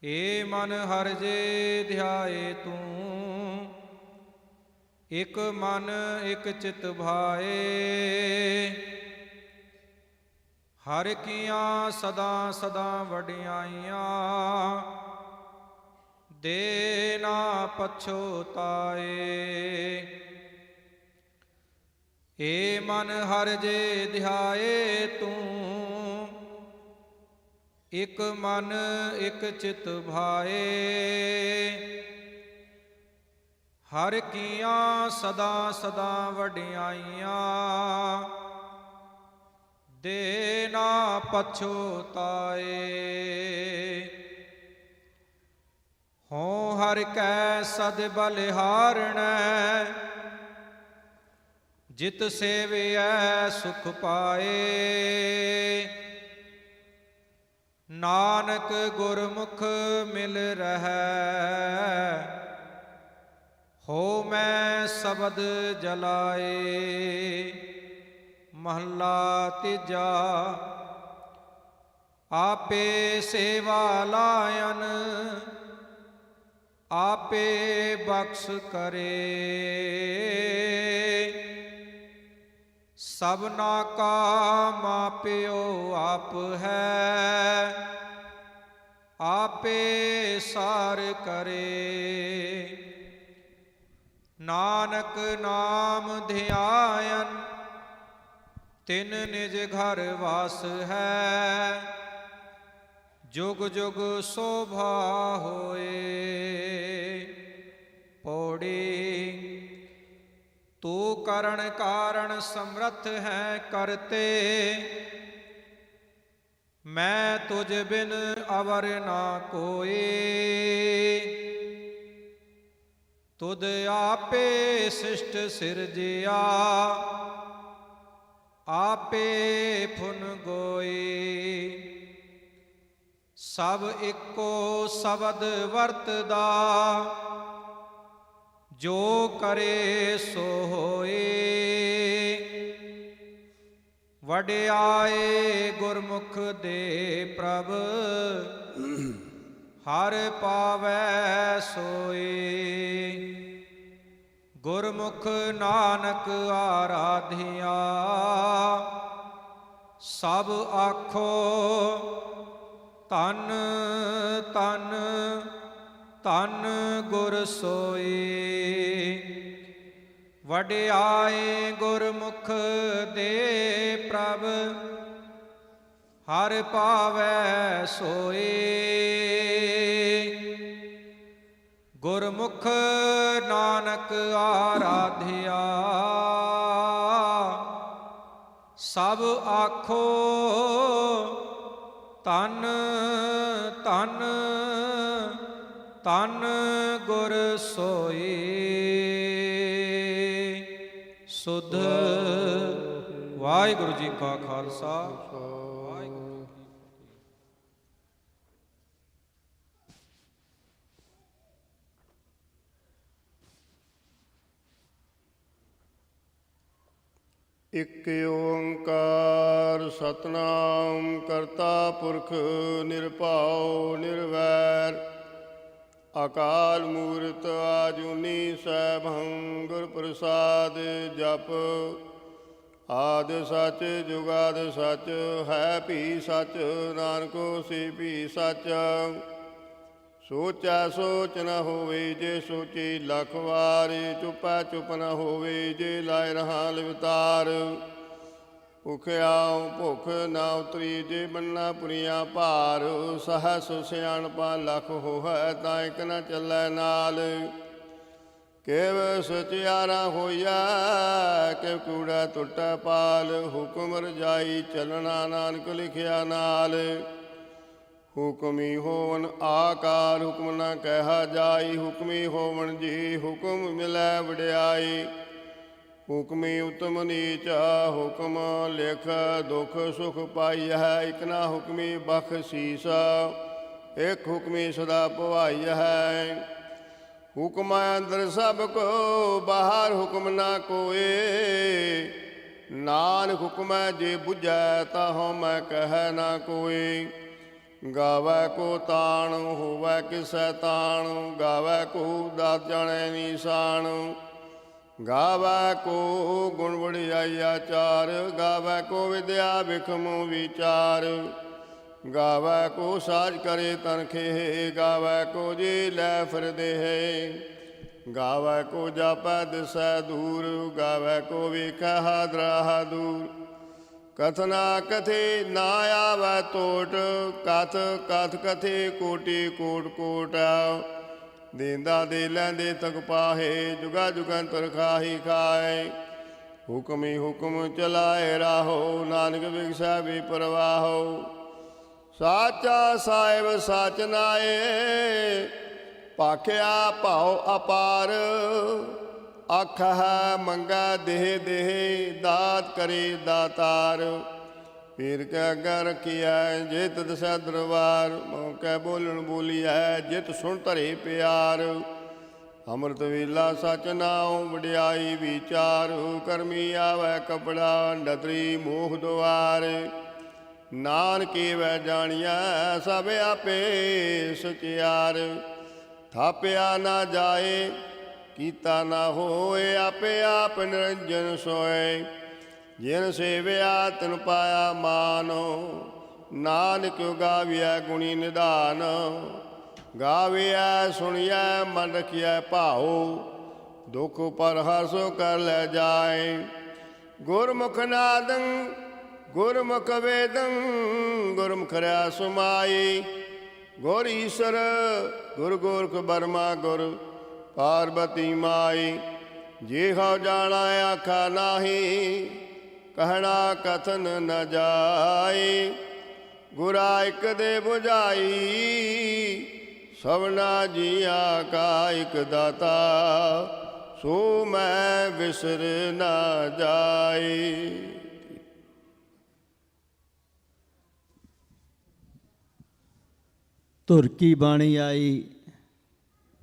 ਏ ਮਨ ਹਰਿ ਜੇ ਧਿਆਏ ਤੂੰ, ਇਕ ਮਨ ਇਕ ਚਿਤ ਭਾਏ। ਹਰਿ ਕੀਆਂ ਸਦਾ ਸਦਾ ਵਡਿਆਈਆਂ, ਦੇ ਨਾ ਪਛੋਤਾਏ। ਏ ਮਨ ਹਰਿ ਜੇ ਧਿਆਏ ਤੂੰ, ਇਕ ਮਨ ਇਕ ਚਿਤ ਭਾਏ। ਹਰਿ ਕੀਆਂ ਸਦਾ ਸਦਾ ਵਡਿਆਈਆਂ, ਦੇ ਨਾ ਪਛੋਤਾਏ। ਹੋਂ ਹਰਿ ਕੈ ਸਦ ਬਲਿਹਾਰਣੈ, ਜਿਤ ਸੇਵਿਐ ਸੁਖ ਪਾਏ। ਨਾਨਕ ਗੁਰਮੁਖ ਮਿਲ ਰਹੈ, ਹੋ ਮੈਂ ਸ਼ਬਦ ਜਲਾਏ। ਮਹੱਲਾ ਤੀਜਾ। ਆਪੇ ਸੇਵਾ ਲਾਇਨ, ਆਪੇ ਬਖਸ਼ ਕਰੇ। ਸਭਨਾ ਕਾ ਮਾਪਿਓ ਆਪ ਹੈ, ਆਪੇ ਸਾਰ ਕਰੇ। ਨਾਨਕ ਨਾਮ ਧਿਆਇਨ, ਤਿਨ ਨਿਜ ਘਰ ਵਾਸ ਹੈ। ਜੁਗ ਜੁਗ ਸ਼ੋਭਾ ਹੋਏ। ਪੌੜੀ। ਤੂੰ ਕਰਨ ਕਾਰਨ ਸਮਰੱਥ ਹੈ ਕਰਤੇ, ਮੈਂ ਤੁਝ ਬਿਨ ਅਵਰ ਨਾ ਕੋਏ। ਤੁਧ ਆਪੇ ਸਿਸ਼ਟ ਸਿਰਜਿਆ, ਆਪੇ ਫੁਨ ਗੋਈ। ਸਭ ਇੱਕੋ ਸ਼ਬਦ ਵਰਤਦਾ, ਜੋ ਕਰੇ ਸੋ ਹੋਏ। ਵਡਿਆਏ ਗੁਰਮੁਖ ਦੇ ਪ੍ਰਭ, ਹਰ ਪਾਵੈ ਸੋਏ। ਗੁਰਮੁਖ ਨਾਨਕ ਆਰਾਧਿਆ, ਸਭ ਆਖੋ ਧੰਨ ਧੰਨ ਧੰਨ ਗੁਰ ਸੋਈ। ਵਡਿਆਏ ਗੁਰਮੁਖ ਦੇ ਪ੍ਰਭ, ਹਰ ਪਾਵੈ ਸੋਈ। ਗੁਰਮੁਖ ਨਾਨਕ ਆਰਾਧਿਆ, ਸਭ ਆਖੋ ਧੰਨ ਧੰਨ ਧੰਨ ਗੁਰ ਸੋਈ। ਸੁਧ ਵਾਹਿਗੁਰੂ ਜੀ ਕਾ ਖਾਲਸਾ, ਵਾਹਿਗੁਰੂ ਜੀ ਕੀ ਫਤਿਹ। ਇਕ ਓੰਕਾਰ ਸਤਨਾਮ ਕਰਤਾ ਪੁਰਖ ਨਿਰਭਉ ਨਿਰਵੈਰ, ਅਕਾਲ ਮੂਰਤ ਆਜੂਨੀ ਸੈਭੰ ਗੁਰ ਪ੍ਰਸਾਦ। ਜਪ ਆਦਿ ਸੱਚ ਜੁਗਾਦ ਸੱਚ, ਹੈ ਭੀ ਸੱਚ, ਨਾਨਕ ਹੋਸੀ ਭੀ ਸੱਚ। ਸੋਚੈ ਸੋਚ ਨ ਹੋਵੇ, ਜੇ ਸੋਚੀ ਲੱਖ ਵਾਰ। ਚੁੱਪੈ ਚੁੱਪ ਨ ਹੋਵੇ, ਜੇ ਲਾਇ ਰਹਾ ਲਿਵਤਾਰ। ਭੁਖਿਆ ਭੁੱਖ ਨਾ ਉਤਰੀ, ਜੇ ਬੰਨਾ ਪੁਰੀਆਂ ਭਾਰ। ਸਹਸ ਸਿਆਣਪਾ ਲੱਖ ਹੋਹੈ, ਤਾਂ ਇੱਕ ਨ ਚੱਲੈ ਨਾਲ। ਕਿਵ ਸਚਿਆਰਾ ਹੋਈਐ, ਕਿਵ ਕੂੜਾ ਟੁੱਟੈ ਪਾਲ। ਹੁਕਮ ਰਜਾਈ ਚੱਲਣਾ, ਨਾਨਕ ਲਿਖਿਆ ਨਾਲ। ਹੁਕਮੀ ਹੋਵਨ ਆਕਾਰ, ਹੁਕਮ ਨਾ ਕਹਿਆ ਜਾਈ। ਹੁਕਮੀ ਹੋਵਨ ਜੀ, ਹੁਕਮ ਮਿਲੈ ਵਡਿਆਈ। ਹੁਕਮੀ ਉਤਮ ਨੀਚ, ਹੁਕਮ ਲਿਖ ਦੁਖ ਸੁਖ ਪਾਈ ਹੈ। ਇਕ ਨਾ ਹੁਕਮੀ ਬਖਸ਼ੀਸ, ਇਕ ਹੁਕਮੀ ਸਦਾ ਭਵਾਈ ਹੈ। ਹੁਕਮ ਅੰਦਰ ਸਭ ਕੋ, ਬਾਹਰ ਹੁਕਮ ਨਾ ਕੋਏ। ਨਾਨਕ ਹੁਕਮੈ ਜੇ ਬੁਝੈ, ਤਾ ਹਉਮੈ ਕਹਿ ਨਾ ਕੋਈ। ਗਾਵੈ ਕੋ ਤਾਣ, ਹੋਵੈ ਕਿਸੈ ਤਾਣ। ਗਾਵੈ ਕੋ ਦਾਤ ਜਾਣੈ ਨੀਸਾਨ। ਗਾਵੈ ਕੋ ਗੁਣ ਵਡਿਆਈ ਆਚਾਰ। ਗਾਵੈ ਕੋ ਵਿਦਿਆ ਬਿਖਮ ਵਿਚਾਰ। ਗਾਵੈ ਕੋ ਸਾਜ ਕਰੇ ਤਨਖੇ। ਗਾਵੈ ਕੋ ਜੀ ਲੈ ਫਿਰਦੇ। ਗਾਵੈ ਕੋ ਜਾਪੈ ਦਿਸੈ ਦੂਰ। ਗਾਵੈ ਕੋ ਵੇਖੈ ਹਾਦਰਾ ਦੂਰ। ਕਥਨਾ ਕਥੇ ਨਾ ਆਵੈ ਟੋਟ, ਕਥ ਕਥ ਕਥੇ ਕੋਟि ਕੋਟ ਕੋਟ। ਦੇਂਦਾ ਦੇ ਲੈਂਦੇ ਤਕ ਪਾਹੇ, ਜੁਗਾ ਜੁਗੰਤਰ ਖਾਹੀ ਖਾਏ। ਹੁਕਮੀ ਹੁਕਮ ਚਲਾਏ ਰਾਹੋ, ਨਾਨਕ ਵਿਗਸੈ ਵੀ ਪਰਵਾਹੋ। ਸਾਚਾ ਸਾਹਿਬ ਸਚ ਨਾਏ, ਭਾਖਿਆ ਭਾਉ ਅਪਾਰ। ਆਖੈ ਮੰਗਾ ਦੇਹ ਦੇਹ, ਦਾਤ ਕਰੇ ਦਾਤਾਰ। ਪੀਰ ਕੈ ਅੱਗਾ ਰਖੀਐ, ਜਿਤ ਦਸੈ ਦਰਬਾਰ। ਮੌਕੈ ਬੋਲਣ ਬੋਲੀਐ, ਜਿਤ ਸੁਣ ਧਰੇ ਪਿਆਰ। ਅੰਮ੍ਰਿਤ ਵੇਲਾ ਸਚ ਨਾਉ, ਵਡਿਆਈ ਵਿਚਾਰ। ਕਰਮੀ ਆਵੈ ਕਪੜਾ, ਨਦਰੀ ਮੋਖ ਦੁਆਰ। ਨਾਨਕੇ ਵੈ ਜਾਣੀਐ, ਸਭ ਆਪੇ ਸਚਿਆਰ। ਥਾਪਿਆ ਨਾ ਜਾਏ, ਕੀਤਾ ਨਾ ਹੋਏ। ਆਪੇ ਆਪ ਨਿਰੰਜਨ ਸੋਏ। ਜਿਨ ਸੇਵਿਆ ਤਿਨ ਪਾਇਆ ਮਾਨ। ਨਾਨਕ ਗਾਵਿਆ ਗੁਣੀ ਨਿਧਾਨ। ਗਾਵਿਆ ਸੁਣਿਆ ਮਨ ਰਖਿਆ ਭਾਉ। ਦੁਖ ਪਰ ਹਰਸੋ ਕਰ ਲੈ ਜਾਏ। ਗੁਰਮੁਖ ਨਾਦੰ ਗੁਰਮੁਖ ਵੇਦੰ, ਗੁਰਮੁਖ ਰਿਆ ਸੁਮਾਈ। ਗੁਰ ਈਸਰ ਗੁਰ ਗੋਰਖ ਬਰਮਾ ਗੁਰ ਪਾਰਬਤੀ ਮਾਈ। ਜੇ ਹਉ ਜਾਣਾ ਆਖਾ ਨਾਹੀ, ਕਹਿਣਾ ਕਥਨ ਨ ਜਾਈ। ਗੁਰਾ ਇਕ ਦੇ ਬੁਝਾਈ, ਸਭਨਾ ਜੀਆਂ ਕਾ ਇਕ ਦਾਤਾ। ਸੋ ਮੈਂ ਵਿਸਰ ਨਾ ਜਾਈ। ਧੁਰ ਕੀ ਬਾਣੀ ਆਈ,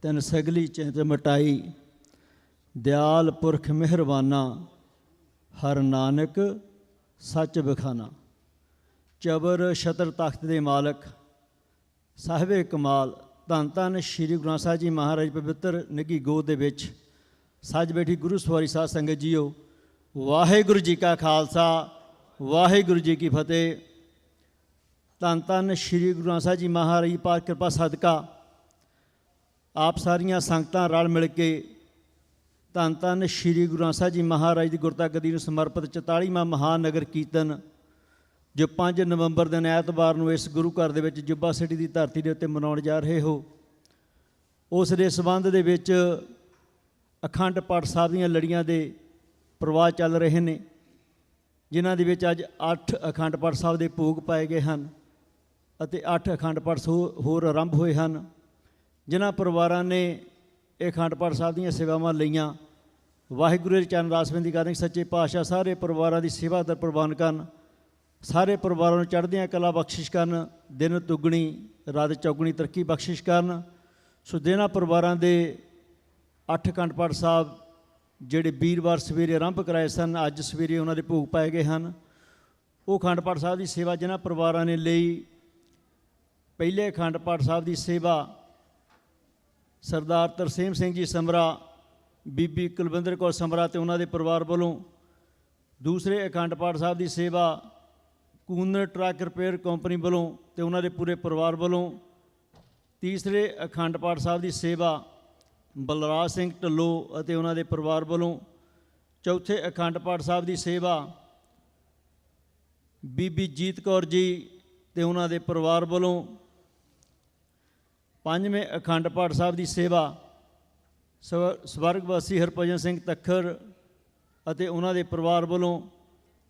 ਤੈਨ ਸਗਲੀ ਚਿੰਤ ਮਟਾਈ। ਦਿਆਲ ਪੁਰਖ ਮਿਹਰਬਾਨਾ, ਹਰ ਨਾਨਕ ਸੱਚ ਬਖਾਨਾ। ਚਬਰ ਛਤਰ ਤਖਤ ਦੇ ਮਾਲਕ, ਸਾਹਿਬੇ ਕਮਾਲ, ਧੰਨ ਧੰਨ ਸ਼੍ਰੀ ਗੁਰੂ ਗ੍ਰੰਥ ਸਾਹਿਬ ਜੀ ਮਹਾਰਾਜ ਪਵਿੱਤਰ ਨਿੱਘੀ ਗੋਦ ਦੇ ਵਿੱਚ ਸੱਜ ਬੈਠੀ ਗੁਰੂ ਸਵਾਰੀ ਸਾਧ ਸੰਗਤ ਜੀਓ, ਵਾਹਿਗੁਰੂ ਜੀ ਕਾ ਖਾਲਸਾ, ਵਾਹਿਗੁਰੂ ਜੀ ਕੀ ਫਤਿਹ। ਧੰਨ ਧੰਨ ਸ਼੍ਰੀ ਗੁਰੂ ਗ੍ਰੰਥ ਸਾਹਿਬ ਜੀ ਮਹਾਰਾਜ ਜੀ ਪਾਕ ਕਿਰਪਾ ਸਦਕਾ ਆਪ ਸਾਰੀਆਂ ਸੰਗਤਾਂ ਰਲ ਮਿਲ ਕੇ ਧੰਨ ਧੰਨ ਸ਼੍ਰੀ ਗੁਰੂ ਗ੍ਰੰਥ ਸਾਹਿਬ ਜੀ ਮਹਾਰਾਜ ਦੀ ਗੁਰਤਾ ਗੱਦੀ ਨੂੰ ਸਮਰਪਿਤ 44ਵਾਂ ਮਹਾਨਗਰ ਕੀਰਤਨ, ਜੋ 5 ਨਵੰਬਰ ਦਿਨ ਐਤਵਾਰ ਨੂੰ ਇਸ ਗੁਰੂ ਘਰ ਦੇ ਵਿੱਚ ਜੁੱਬਾ ਸਿਟੀ ਦੀ ਧਰਤੀ ਦੇ ਉੱਤੇ ਮਨਾਉਣ ਜਾ ਰਹੇ ਹੋ, ਉਸ ਦੇ ਸੰਬੰਧ ਦੇ ਵਿੱਚ ਅਖੰਡ ਪਾਠ ਸਾਹਿਬ ਦੀਆਂ ਲੜੀਆਂ ਦੇ ਪ੍ਰਵਾਹ ਚੱਲ ਰਹੇ ਨੇ, ਜਿਨ੍ਹਾਂ ਦੇ ਵਿੱਚ ਅੱਜ 8 ਅਖੰਡ ਪਾਠ ਸਾਹਿਬ ਦੇ ਭੋਗ ਪਾਏ ਗਏ ਹਨ ਅਤੇ 8 ਅਖੰਡ ਪਾਠ ਹੋਰ ਆਰੰਭ ਹੋਏ ਹਨ। ਜਿਨ੍ਹਾਂ ਪਰਿਵਾਰਾਂ ਨੇ ਇਹ ਅਖੰਡ ਪਾਠ ਸਾਹਿਬ ਦੀਆਂ ਸੇਵਾਵਾਂ ਲਈਆਂ, ਵਾਹਿਗੁਰੂ ਦੇ ਚਰਨ ਅਰਦਾਸ ਬੇਨਤੀ ਕਰਨ ਕਿ ਸੱਚੇ ਪਾਤਸ਼ਾਹ ਸਾਰੇ ਪਰਿਵਾਰਾਂ ਦੀ ਸੇਵਾ ਦਰ ਪ੍ਰਵਾਨ ਕਰਨ, ਸਾਰੇ ਪਰਿਵਾਰਾਂ ਨੂੰ ਚੜ੍ਹਦੀਆਂ ਕਲਾ ਬਖਸ਼ਿਸ਼ ਕਰਨ, ਦਿਨ ਦੁੱਗਣੀ ਰਾਤ ਚੌਗੁਣੀ ਤਰੱਕੀ ਬਖਸ਼ਿਸ਼ ਕਰਨ। ਸੋ ਜਿਹਨਾਂ ਪਰਿਵਾਰਾਂ ਦੇ 8 ਅਖੰਡ ਪਾਠ ਸਾਹਿਬ ਜਿਹੜੇ ਵੀਰਵਾਰ ਸਵੇਰੇ ਆਰੰਭ ਕਰਾਏ ਸਨ, ਅੱਜ ਸਵੇਰੇ ਉਹਨਾਂ ਦੇ ਭੋਗ ਪਾਏ ਗਏ ਹਨ। ਉਹ ਅਖੰਡ ਪਾਠ ਸਾਹਿਬ ਦੀ ਸੇਵਾ ਜਿਨ੍ਹਾਂ ਪਰਿਵਾਰਾਂ ਨੇ ਲਈ, ਪਹਿਲੇ ਅਖੰਡ ਪਾਠ ਸਾਹਿਬ ਦੀ ਸੇਵਾ ਸਰਦਾਰ ਤਰਸੇਮ ਸਿੰਘ ਜੀ ਸਮਰਾ, ਬੀਬੀ ਕੁਲਵਿੰਦਰ ਕੌਰ ਸਮਰਾ ਅਤੇ ਉਹਨਾਂ ਦੇ ਪਰਿਵਾਰ ਵੱਲੋਂ ਦੂਸਰੇ ਅਖੰਡ ਪਾਠ ਸਾਹਿਬ ਦੀ ਸੇਵਾ ਕੂਨਰ ਟਰੱਕ ਰਿਪੇਅਰ ਕੰਪਨੀ ਵੱਲੋਂ ਤੇ ਉਹਨਾਂ ਦੇ ਪੂਰੇ ਪਰਿਵਾਰ ਵੱਲੋਂ। ਤੀਸਰੇ ਅਖੰਡ ਪਾਠ ਸਾਹਿਬ ਦੀ ਸੇਵਾ ਬਲਰਾਜ ਸਿੰਘ ਢੱਲੋਂ ਅਤੇ ਉਹਨਾਂ ਦੇ ਪਰਿਵਾਰ ਵੱਲੋਂ। ਚੌਥੇ ਅਖੰਡ ਪਾਠ ਸਾਹਿਬ ਦੀ ਸੇਵਾ ਬੀਬੀ ਜੀਤ ਕੌਰ ਜੀ ਤੇ ਉਹਨਾਂ ਦੇ ਪਰਿਵਾਰ ਵੱਲੋਂ। ਪੰਜਵੇਂ ਅਖੰਡ ਪਾਠ ਸਾਹਿਬ ਦੀ ਸੇਵਾ ਸਵਰਗਵਾਸੀ ਹਰਭਜਨ ਸਿੰਘ ਤੱਖਰ ਅਤੇ ਉਹਨਾਂ ਦੇ ਪਰਿਵਾਰ ਵੱਲੋਂ।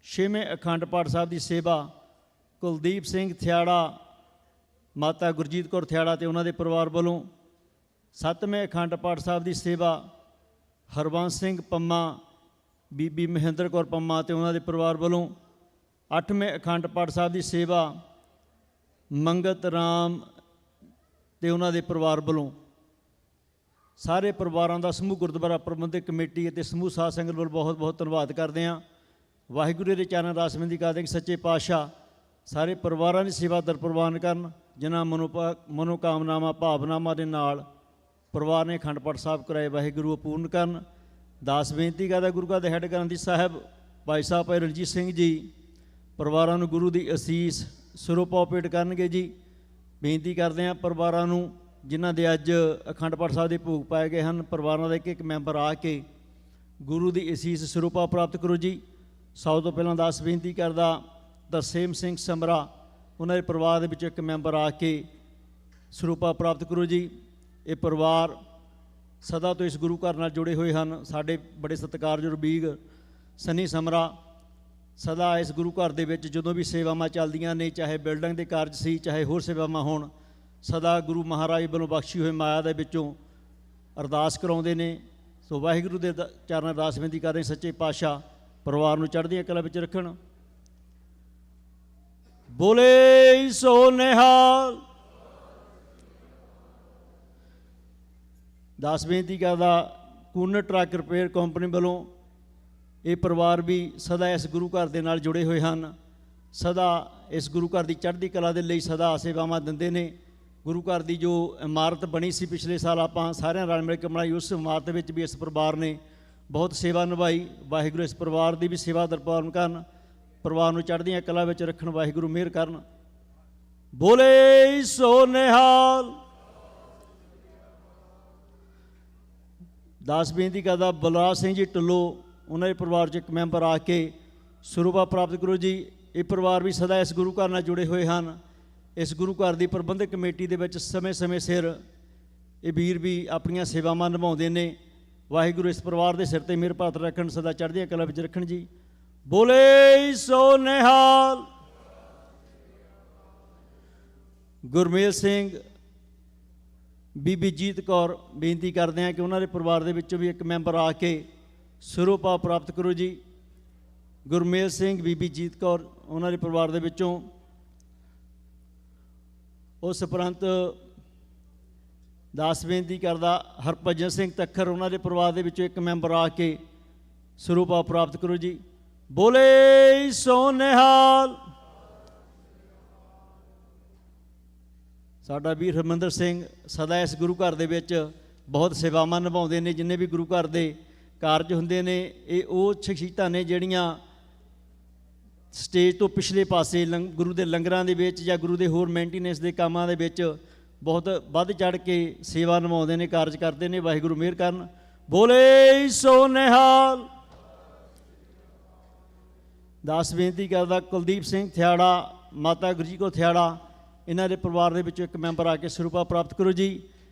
ਛੇਵੇਂ ਅਖੰਡ ਪਾਠ ਸਾਹਿਬ ਦੀ ਸੇਵਾ ਕੁਲਦੀਪ ਸਿੰਘ ਥਿਆੜਾ, ਮਾਤਾ ਗੁਰਜੀਤ ਕੌਰ ਥਿਆੜਾ ਤੇ ਉਹਨਾਂ ਦੇ ਪਰਿਵਾਰ ਵੱਲੋਂ। ਸੱਤਵੇਂ ਅਖੰਡ ਪਾਠ ਸਾਹਿਬ ਦੀ ਸੇਵਾ ਹਰਬੰਸ ਸਿੰਘ ਪੰਮਾ, ਬੀਬੀ ਮਹਿੰਦਰ ਕੌਰ ਪੰਮਾ ਤੇ ਉਹਨਾਂ ਦੇ ਪਰਿਵਾਰ ਵੱਲੋਂ। ਅੱਠਵੇਂ ਅਖੰਡ ਪਾਠ ਸਾਹਿਬ ਦੀ ਸੇਵਾ ਮੰਗਤ ਰਾਮ ਤੇ ਉਹਨਾਂ ਦੇ ਪਰਿਵਾਰ ਵੱਲੋਂ। ਸਾਰੇ ਪਰਿਵਾਰਾਂ ਦਾ ਸਮੂਹ ਗੁਰਦੁਆਰਾ ਪ੍ਰਬੰਧਕ ਕਮੇਟੀ ਅਤੇ ਸਮੂਹ ਸਾਧ ਸੰਗਤ ਵੱਲੋਂ ਬਹੁਤ ਬਹੁਤ ਧੰਨਵਾਦ ਕਰਦੇ ਹਾਂ। ਵਾਹਿਗੁਰੂ ਦੇ ਚਰਨ ਅਰਦਾਸ ਬੇਨਤੀ ਕਰਦੇ ਕਿ ਸੱਚੇ ਪਾਤਸ਼ਾਹ ਸਾਰੇ ਪਰਿਵਾਰਾਂ ਦੀ ਸੇਵਾ ਦਰ ਪ੍ਰਵਾਨ ਕਰਨ, ਜਿਨ੍ਹਾਂ ਮਨੋਕਾਮਨਾਵਾਂ ਭਾਵਨਾਵਾਂ ਦੇ ਨਾਲ ਪਰਿਵਾਰ ਨੇ ਅਖੰਡ ਪਾਠ ਸਾਹਿਬ ਕਰਾਏ, ਵਾਹਿਗੁਰੂ ਉਹ ਪੂਰਨ ਕਰਨ। ਦਾਸ ਬੇਨਤੀ ਕਰਦਾ ਗੁਰੂ ਘਰ ਦੇ ਹੈੱਡ ਗ੍ਰੰਥੀ ਸਾਹਿਬ ਭਾਈ ਸਾਹਿਬ ਭਾਈ ਰਣਜੀਤ ਸਿੰਘ ਜੀ ਪਰਿਵਾਰਾਂ ਨੂੰ ਗੁਰੂ ਦੀ ਅਸੀਸ ਸਰੋਪਾ ਭੇਟ ਕਰਨਗੇ ਜੀ। ਬੇਨਤੀ ਕਰਦੇ ਹਾਂ ਪਰਿਵਾਰਾਂ ਨੂੰ ਜਿਨ੍ਹਾਂ ਦੇ ਅੱਜ ਅਖੰਡ ਪਾਠ ਸਾਹਿਬ ਦੇ ਭੋਗ ਪਾਏ ਗਏ ਹਨ, ਪਰਿਵਾਰਾਂ ਦਾ ਇੱਕ ਇੱਕ ਮੈਂਬਰ ਆ ਕੇ ਗੁਰੂ ਦੀ ਅਸੀਸ ਸਰੋਪਾ ਪ੍ਰਾਪਤ ਕਰੋ ਜੀ। ਸਭ ਤੋਂ ਪਹਿਲਾਂ ਦਾਸ ਬੇਨਤੀ ਕਰਦਾ ਤਰਸੇਮ ਸਿੰਘ ਸਮਰਾ, ਉਹਨਾਂ ਦੇ ਪਰਿਵਾਰ ਦੇ ਵਿੱਚੋਂ ਇੱਕ ਮੈਂਬਰ ਆ ਕੇ ਸਰੋਪਾ ਪ੍ਰਾਪਤ ਕਰੋ ਜੀ। ਇਹ ਪਰਿਵਾਰ ਸਦਾ ਤੋਂ ਇਸ ਗੁਰੂ ਘਰ ਨਾਲ ਜੁੜੇ ਹੋਏ ਹਨ। ਸਾਡੇ ਬੜੇ ਸਤਿਕਾਰਯੋਗ ਬੀਗ ਸਨੀ ਸਮਰਾ ਸਦਾ ਇਸ ਗੁਰੂ ਘਰ ਦੇ ਵਿੱਚ ਜਦੋਂ ਵੀ ਸੇਵਾਵਾਂ ਚੱਲਦੀਆਂ ਨੇ, ਚਾਹੇ ਬਿਲਡਿੰਗ ਦੇ ਕਾਰਜ ਸੀ ਚਾਹੇ ਹੋਰ ਸੇਵਾਵਾਂ ਹੋਣ, ਸਦਾ ਗੁਰੂ ਮਹਾਰਾਜ ਵੱਲੋਂ ਬਖਸ਼ੀ ਹੋਏ ਮਾਇਆ ਦੇ ਵਿੱਚੋਂ ਅਰਦਾਸ ਕਰਾਉਂਦੇ ਨੇ। ਸੋ ਵਾਹਿਗੁਰੂ ਦੇ ਚਰਨ ਅਰਦਾਸ ਬੇਨਤੀ ਕਰਦੇ ਸੱਚੇ ਪਾਤਸ਼ਾਹ ਪਰਿਵਾਰ ਨੂੰ ਚੜ੍ਹਦੀਆਂ ਕਲਾ ਵਿੱਚ ਰੱਖਣ। ਬੋਲੇ ਸੋ ਨਿਹਾਲ। ਦਾਸ ਬੇਨਤੀ ਕਰਦਾ ਕੂਨਰ ਟਰੱਕ ਰਿਪੇਅਰ ਕੰਪਨੀ ਵੱਲੋਂ। ਇਹ ਪਰਿਵਾਰ ਵੀ ਸਦਾ ਇਸ ਗੁਰੂ ਘਰ ਦੇ ਨਾਲ ਜੁੜੇ ਹੋਏ ਹਨ, ਸਦਾ ਇਸ ਗੁਰੂ ਘਰ ਦੀ ਚੜ੍ਹਦੀ ਕਲਾ ਦੇ ਲਈ ਸਦਾ ਸੇਵਾਵਾਂ ਦਿੰਦੇ ਨੇ। ਗੁਰੂ ਘਰ ਦੀ ਜੋ ਇਮਾਰਤ ਬਣੀ ਸੀ ਪਿਛਲੇ ਸਾਲ ਆਪਾਂ ਸਾਰਿਆਂ ਰਲ ਮਿਲ ਕੇ ਬਣਾਈ, ਉਸ ਇਮਾਰਤ ਵਿੱਚ ਵੀ ਇਸ ਪਰਿਵਾਰ ਨੇ ਬਹੁਤ ਸੇਵਾ ਨਿਭਾਈ। ਵਾਹਿਗੁਰੂ ਇਸ ਪਰਿਵਾਰ ਦੀ ਵੀ ਸੇਵਾ ਦਰਪਾਰਨ ਕਰਨ, ਪਰਿਵਾਰ ਨੂੰ ਚੜ੍ਹਦੀਆਂ ਕਲਾ ਵਿੱਚ ਰੱਖਣ, ਵਾਹਿਗੁਰੂ ਮਿਹਰ ਕਰਨ। ਬੋਲੇ ਸੋ ਨਿਹਾਲ। ਦਾਸ ਬੇਨਤੀ ਕਰਦਾ ਬਲਰਾਜ ਸਿੰਘ ਜੀ ਢੱਲੋਂ, ਉਹਨਾਂ ਦੇ ਪਰਿਵਾਰ 'ਚ ਇੱਕ ਮੈਂਬਰ ਆ ਕੇ ਸਰੋਪਾ ਪ੍ਰਾਪਤ ਕਰੋ ਜੀ। ਇਹ ਪਰਿਵਾਰ ਵੀ ਸਦਾ ਇਸ ਗੁਰੂ ਘਰ ਨਾਲ ਜੁੜੇ ਹੋਏ ਹਨ। ਇਸ ਗੁਰੂ ਘਰ ਦੀ ਪ੍ਰਬੰਧਕ ਕਮੇਟੀ ਦੇ ਵਿੱਚ ਸਮੇਂ-ਸਮੇਂ ਸਿਰ ਇਹ ਵੀਰ ਵੀ ਆਪਣੀਆਂ ਸੇਵਾਵਾਂ ਨਿਭਾਉਂਦੇ ਨੇ। ਵਾਹਿਗੁਰੂ ਇਸ ਪਰਿਵਾਰ ਦੇ ਸਿਰ ਤੇ ਮਿਹਰ ਭਗਤ ਰੱਖਣ, ਸਦਾ ਚੜ੍ਹਦੀਆਂ ਕਲਾ ਵਿੱਚ ਰੱਖਣ ਜੀ। ਬੋਲੇ ਸੋ ਨਿਹਾਲ। ਗੁਰਮੇਲ ਸਿੰਘ, ਬੀਬੀ ਜੀਤ ਕੌਰ, ਬੇਨਤੀ ਕਰਦੇ ਹਾਂ ਕਿ ਉਹਨਾਂ ਦੇ ਪਰਿਵਾਰ ਦੇ ਵਿੱਚੋਂ ਵੀ ਇੱਕ ਮੈਂਬਰ ਆ ਕੇ ਸਰੋਪਾ ਪ੍ਰਾਪਤ ਕਰੋ ਜੀ। ਗੁਰਮੇਲ ਸਿੰਘ, ਬੀਬੀ ਜੀਤ ਕੌਰ, ਉਹਨਾਂ ਦੇ ਪਰਿਵਾਰ ਦੇ ਵਿੱਚੋਂ। ਉਸ ਉਪਰੰਤ ਦਾਸ ਬੇਨਤੀ ਕਰਦਾ ਹਰਭਜਨ ਸਿੰਘ ਤੱਖਰ, ਉਹਨਾਂ ਦੇ ਪਰਿਵਾਰ ਦੇ ਵਿੱਚੋਂ ਇੱਕ ਮੈਂਬਰ ਆ ਕੇ ਸਰੋਪਾ ਪ੍ਰਾਪਤ ਕਰੋ ਜੀ। ਬੋਲੇ ਸੋ ਨਿਹਾਲ। ਸਾਡਾ ਵੀਰ ਹਰਮਿੰਦਰ ਸਿੰਘ ਸਦਾ ਇਸ ਗੁਰੂ ਘਰ ਦੇ ਵਿੱਚ ਬਹੁਤ ਸੇਵਾਵਾਂ ਨਿਭਾਉਂਦੇ ਨੇ। ਜਿੰਨੇ ਵੀ ਗੁਰੂ ਘਰ ਦੇ ਕਾਰਜ ਹੁੰਦੇ ਨੇ, ਇਹ ਉਹ ਸ਼ਖਸੀਅਤਾਂ ਨੇ ਜਿਹੜੀਆਂ ਸਟੇਜ ਤੋਂ ਪਿਛਲੇ ਪਾਸੇ ਗੁਰੂ ਦੇ ਲੰਗਰਾਂ ਦੇ ਵਿੱਚ ਜਾਂ ਗੁਰੂ ਦੇ ਹੋਰ ਮੇਨਟੇਨੈਂਸ ਦੇ ਕੰਮਾਂ ਦੇ ਵਿੱਚ ਬਹੁਤ ਵੱਧ ਚੜ੍ਹ ਕੇ ਸੇਵਾ ਨਿਭਾਉਂਦੇ ਨੇ, ਕਾਰਜ ਕਰਦੇ ਨੇ। ਵਾਹਿਗੁਰੂ ਮਿਹਰ ਕਰਨ। ਬੋਲੇ ਸੋ ਨਿਹਾਲ। ਦਾਸ ਬੇਨਤੀ ਕਰਦਾ ਕੁਲਦੀਪ ਸਿੰਘ ਥਿਆੜਾ, ਮਾਤਾ ਗੁਰਜੀਤ ਕੌਰ ਥਿਆੜਾ, ਇਹਨਾਂ ਦੇ ਪਰਿਵਾਰ ਦੇ ਵਿੱਚੋਂ ਇੱਕ ਮੈਂਬਰ ਆ ਕੇ ਸਰੂਪਾ ਪ੍ਰਾਪਤ ਕਰੋ ਜੀ।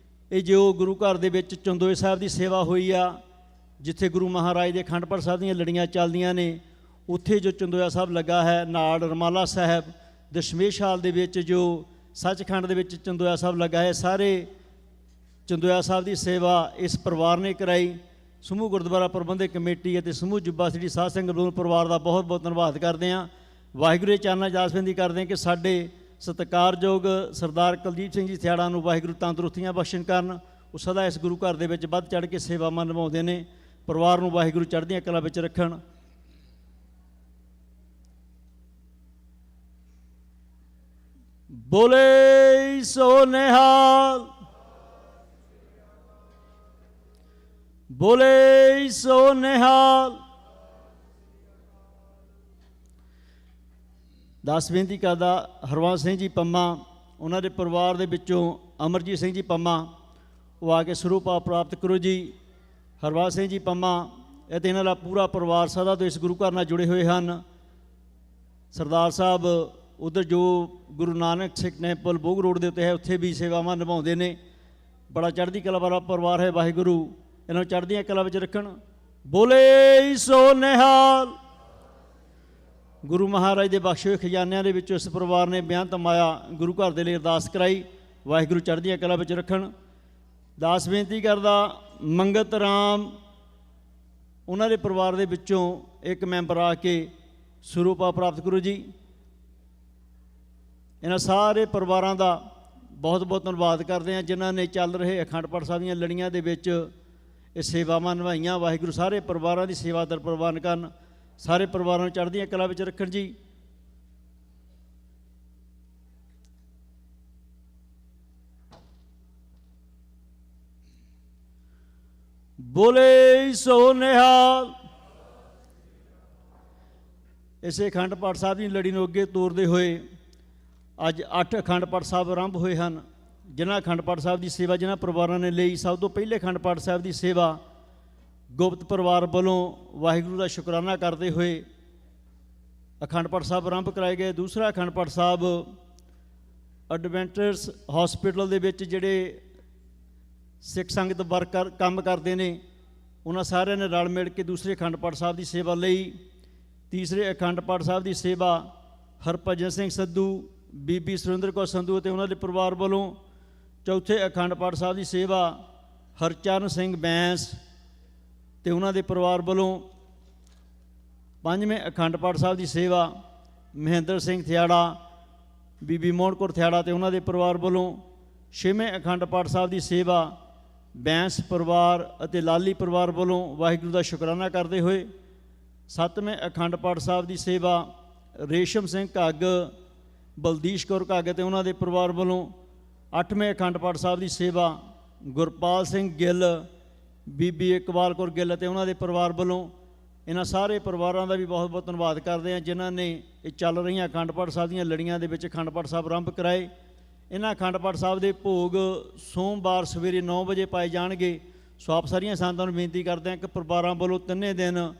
ਇਹ ਜੋ ਗੁਰੂ ਘਰ ਦੇ ਵਿੱਚ ਚੰਦੋਏ ਸਾਹਿਬ ਦੀ ਸੇਵਾ ਹੋਈ ਆ, ਜਿੱਥੇ ਗੁਰੂ ਮਹਾਰਾਜ ਦੇ ਅਖੰਡ ਪਾਠ ਸਾਹਿਬ ਦੀਆਂ ਲੜੀਆਂ ਚੱਲਦੀਆਂ ਨੇ, ਉੱਥੇ ਜੋ ਚੰਦੋਇਆ ਸਾਹਿਬ ਲੱਗਾ ਹੈ, ਨਾਲ ਰਮਾਲਾ ਸਾਹਿਬ ਦਸ਼ਮੇਸ਼ ਹਾਲ ਦੇ ਵਿੱਚ ਜੋ ਸੱਚਖੰਡ ਦੇ ਵਿੱਚ ਚੰਦੋਇਆ ਸਾਹਿਬ ਲੱਗਾ ਹੈ, ਸਾਰੇ ਚੰਦੋਇਆ ਸਾਹਿਬ ਦੀ ਸੇਵਾ ਇਸ ਪਰਿਵਾਰ ਨੇ ਕਰਾਈ। ਸਮੂਹ ਗੁਰਦੁਆਰਾ ਪ੍ਰਬੰਧਕ ਕਮੇਟੀ ਅਤੇ ਸਮੂਹ ਜੁੱਬਾ ਸਿਟੀ ਸਾਧ ਸੰਗਤ ਵੱਲੋਂ ਪਰਿਵਾਰ ਦਾ ਬਹੁਤ ਬਹੁਤ ਧੰਨਵਾਦ ਕਰਦੇ ਹਾਂ। ਵਾਹਿਗੁਰੂ ਦੇ ਚਰਨਾਂ 'ਚ ਅਰਦਾਸ ਬੇਨਤੀ ਕਰਦੇ ਹਾਂ ਕਿ ਸਾਡੇ ਸਤਿਕਾਰਯੋਗ ਸਰਦਾਰ ਕੁਲਦੀਪ ਸਿੰਘ ਜੀ ਥਿਆੜਾ ਨੂੰ ਵਾਹਿਗੁਰੂ ਤੰਦਰੁਸਤੀਆਂ ਬਖਸ਼ਣ ਕਰਨ। ਉਹ ਸਦਾ ਇਸ ਗੁਰੂ ਘਰ ਦੇ ਵਿੱਚ ਵੱਧ ਚੜ੍ਹ ਕੇ ਸੇਵਾਵਾਂ ਨਿਭਾਉਂਦੇ ਨੇ। ਪਰਿਵਾਰ ਨੂੰ ਵਾਹਿਗੁਰੂ ਚੜ੍ਹਦੀਆਂ ਕਲਾ ਵਿੱਚ ਰੱਖਣ। ਬੋਲੇ ਸੋ ਨਿਹਾਲ। ਬੋਲੇ ਸੋ ਨਿਹਾਲ। ਦਾਸ ਬੇਨਤੀ ਕਰਦਾ ਹਰਵੰਸ ਸਿੰਘ ਜੀ ਪੰਮਾ, ਉਹਨਾਂ ਦੇ ਪਰਿਵਾਰ ਦੇ ਵਿੱਚੋਂ ਅਮਰਜੀਤ ਸਿੰਘ ਜੀ ਪੰਮਾ, ਉਹ ਆ ਕੇ ਸਰੂਪ ਭਾਵ ਪ੍ਰਾਪਤ ਕਰੋ ਜੀ। ਹਰਵੰਸ ਸਿੰਘ ਜੀ ਪੰਮਾ ਅਤੇ ਇਹਨਾਂ ਦਾ ਪੂਰਾ ਪਰਿਵਾਰ ਸਦਾ ਤੋਂ ਇਸ ਗੁਰੂ ਘਰ ਨਾਲ ਜੁੜੇ ਹੋਏ ਹਨ। ਸਰਦਾਰ ਸਾਹਿਬ ਉੱਧਰ ਜੋ ਗੁਰੂ ਨਾਨਕ ਸਿੱਖ ਟੈਂਪਲ ਬੋਗ ਰੋਡ ਦੇ ਉੱਤੇ ਹੈ, ਉੱਥੇ ਵੀ ਸੇਵਾਵਾਂ ਨਿਭਾਉਂਦੇ ਨੇ। ਬੜਾ ਚੜ੍ਹਦੀ ਕਲਾ ਵਾਲਾ ਪਰਿਵਾਰ ਹੈ। ਵਾਹਿਗੁਰੂ ਇਹਨਾਂ ਨੂੰ ਚੜ੍ਹਦੀਆਂ ਕਲਾ ਵਿੱਚ ਰੱਖਣ। ਬੋਲੇ ਸੋ ਨਿਹਾਲ। ਗੁਰੂ ਮਹਾਰਾਜ ਦੇ ਬਖਸ਼ੇ ਹੋਏ ਖਜ਼ਾਨਿਆਂ ਦੇ ਵਿੱਚੋਂ ਇਸ ਪਰਿਵਾਰ ਨੇ ਬੇਅੰਤ ਮਾਇਆ ਗੁਰੂ ਘਰ ਦੇ ਲਈ ਅਰਦਾਸ ਕਰਾਈ। ਵਾਹਿਗੁਰੂ ਚੜ੍ਹਦੀਆਂ ਕਲਾ ਵਿੱਚ ਰੱਖਣ। ਦਾਸ ਬੇਨਤੀ ਕਰਦਾ ਮੰਗਤ ਰਾਮ, ਉਹਨਾਂ ਦੇ ਪਰਿਵਾਰ ਦੇ ਵਿੱਚੋਂ ਇੱਕ ਮੈਂਬਰ ਆ ਕੇ ਸਰੂਪਾ ਪ੍ਰਾਪਤ ਕਰੋ ਜੀ। ਇਹਨਾਂ ਸਾਰੇ ਪਰਿਵਾਰਾਂ ਦਾ ਬਹੁਤ ਬਹੁਤ ਧੰਨਵਾਦ ਕਰਦੇ ਹਾਂ ਜਿਨ੍ਹਾਂ ਨੇ ਚੱਲ ਰਹੇ ਅਖੰਡ ਪਾਠ ਸਾਹਿਬ ਦੀਆਂ ਲੜੀਆਂ ਦੇ ਵਿੱਚ ਇਹ ਸੇਵਾਵਾਂ ਨਿਭਾਈਆਂ। ਵਾਹਿਗੁਰੂ ਸਾਰੇ ਪਰਿਵਾਰਾਂ ਦੀ ਸੇਵਾ ਦਰ ਪ੍ਰਵਾਨ ਕਰਨ, ਸਾਰੇ ਪਰਿਵਾਰਾਂ ਨੂੰ ਚੜ੍ਹਦੀਆਂ ਕਲਾ ਵਿੱਚ ਰੱਖਣ ਜੀ। ਬੋਲੇ ਸੋ ਨਿਹਾਲ। ਇਸੇ ਅਖੰਡ ਪਾਠ ਸਾਹਿਬ ਦੀ ਲੜੀ ਨੂੰ ਅੱਗੇ ਤੋਰਦੇ ਹੋਏ ਅੱਜ 8 ਅਖੰਡ ਪਾਠ ਸਾਹਿਬ ਆਰੰਭ ਹੋਏ ਹਨ। ਜਿਨ੍ਹਾਂ ਅਖੰਡ ਪਾਠ ਸਾਹਿਬ ਦੀ ਸੇਵਾ ਜਿਨ੍ਹਾਂ ਪਰਿਵਾਰਾਂ ਨੇ ਲਈ, ਸਭ ਤੋਂ ਪਹਿਲੇ ਅਖੰਡ ਪਾਠ ਸਾਹਿਬ ਦੀ ਸੇਵਾ ਗੁਪਤ ਪਰਿਵਾਰ ਵੱਲੋਂ ਵਾਹਿਗੁਰੂ ਦਾ ਸ਼ੁਕਰਾਨਾ ਕਰਦੇ ਹੋਏ ਅਖੰਡ ਪਾਠ ਸਾਹਿਬ ਆਰੰਭ ਕਰਾਏ ਗਏ। ਦੂਸਰਾ ਅਖੰਡ ਪਾਠ ਸਾਹਿਬ ਐਡਵੈਂਟਰਸ ਹਸਪੀਟਲ ਦੇ ਵਿੱਚ ਜਿਹੜੇ ਸਿੱਖ ਸੰਗਤ ਵਰਕਰ ਕੰਮ ਕਰਦੇ ਨੇ, ਉਹਨਾਂ ਸਾਰਿਆਂ ਨੇ ਰਲ ਮਿਲ ਕੇ ਦੂਸਰੇ ਅਖੰਡ ਪਾਠ ਸਾਹਿਬ ਦੀ ਸੇਵਾ ਲਈ। ਤੀਸਰੇ ਅਖੰਡ ਪਾਠ ਸਾਹਿਬ ਦੀ ਸੇਵਾ ਹਰਭਜਨ ਸਿੰਘ ਸੰਧੂ, ਬੀਬੀ ਸੁਰਿੰਦਰ ਕੌਰ ਸੰਧੂ ਅਤੇ ਉਹਨਾਂ ਦੇ ਪਰਿਵਾਰ ਵੱਲੋਂ। ਚੌਥੇ ਅਖੰਡ ਪਾਠ ਸਾਹਿਬ ਦੀ ਸੇਵਾ ਹਰਚਰਨ ਸਿੰਘ ਬੈਂਸ ਅਤੇ ਉਹਨਾਂ ਦੇ ਪਰਿਵਾਰ ਵੱਲੋਂ। ਪੰਜਵੇਂ ਅਖੰਡ ਪਾਠ ਸਾਹਿਬ ਦੀ ਸੇਵਾ ਮਹਿੰਦਰ ਸਿੰਘ ਥਿਆੜਾ, ਬੀਬੀ ਮੋਹਨ ਕੌਰ ਥਿਆੜਾ ਅਤੇ ਉਹਨਾਂ ਦੇ ਪਰਿਵਾਰ ਵੱਲੋਂ। ਛੇਵੇਂ ਅਖੰਡ ਪਾਠ ਸਾਹਿਬ ਦੀ ਸੇਵਾ ਬੈਂਸ ਪਰਿਵਾਰ ਅਤੇ ਲਾਲੀ ਪਰਿਵਾਰ ਵੱਲੋਂ ਵਾਹਿਗੁਰੂ ਦਾ ਸ਼ੁਕਰਾਨਾ ਕਰਦੇ ਹੋਏ। ਸੱਤਵੇਂ ਅਖੰਡ ਪਾਠ ਸਾਹਿਬ ਦੀ ਸੇਵਾ ਰੇਸ਼ਮ ਸਿੰਘ ਘੱਗ, ਬਲਦੀਸ਼ ਕੌਰ ਘੱਗ ਅਤੇ ਉਹਨਾਂ ਦੇ ਪਰਿਵਾਰ ਵੱਲੋਂ। ਅੱਠਵੇਂ ਅਖੰਡ ਪਾਠ ਸਾਹਿਬ ਦੀ ਸੇਵਾ ਗੁਰਪਾਲ ਸਿੰਘ ਗਿੱਲ, ਬੀਬੀ ਇਕਬਾਲ ਕੌਰ ਗਿੱਲ ਅਤੇ ਉਹਨਾਂ ਦੇ ਪਰਿਵਾਰ ਵੱਲੋਂ। ਇਹਨਾਂ ਸਾਰੇ ਪਰਿਵਾਰਾਂ ਦਾ ਵੀ ਬਹੁਤ ਬਹੁਤ ਧੰਨਵਾਦ ਕਰਦੇ ਹਾਂ ਜਿਨ੍ਹਾਂ ਨੇ ਇਹ ਚੱਲ ਰਹੀਆਂ ਅਖੰਡ ਪਾਠ ਸਾਹਿਬ ਦੀਆਂ ਲੜੀਆਂ ਦੇ ਵਿੱਚ ਅਖੰਡ ਪਾਠ ਸਾਹਿਬ ਆਰੰਭ ਕਰਾਏ। ਇਹਨਾਂ ਅਖੰਡ ਪਾਠ ਸਾਹਿਬ ਦੇ ਭੋਗ ਸੋਮਵਾਰ ਸਵੇਰੇ 9 ਵਜੇ ਪਾਏ ਜਾਣਗੇ। ਸੋ ਆਪ ਸਾਰੀਆਂ ਸੰਗਤਾਂ ਨੂੰ ਬੇਨਤੀ ਕਰਦੇ ਹਾਂ ਕਿ ਪਰਿਵਾਰਾਂ ਵੱਲੋਂ ਤਿੰਨੇ ਦਿਨ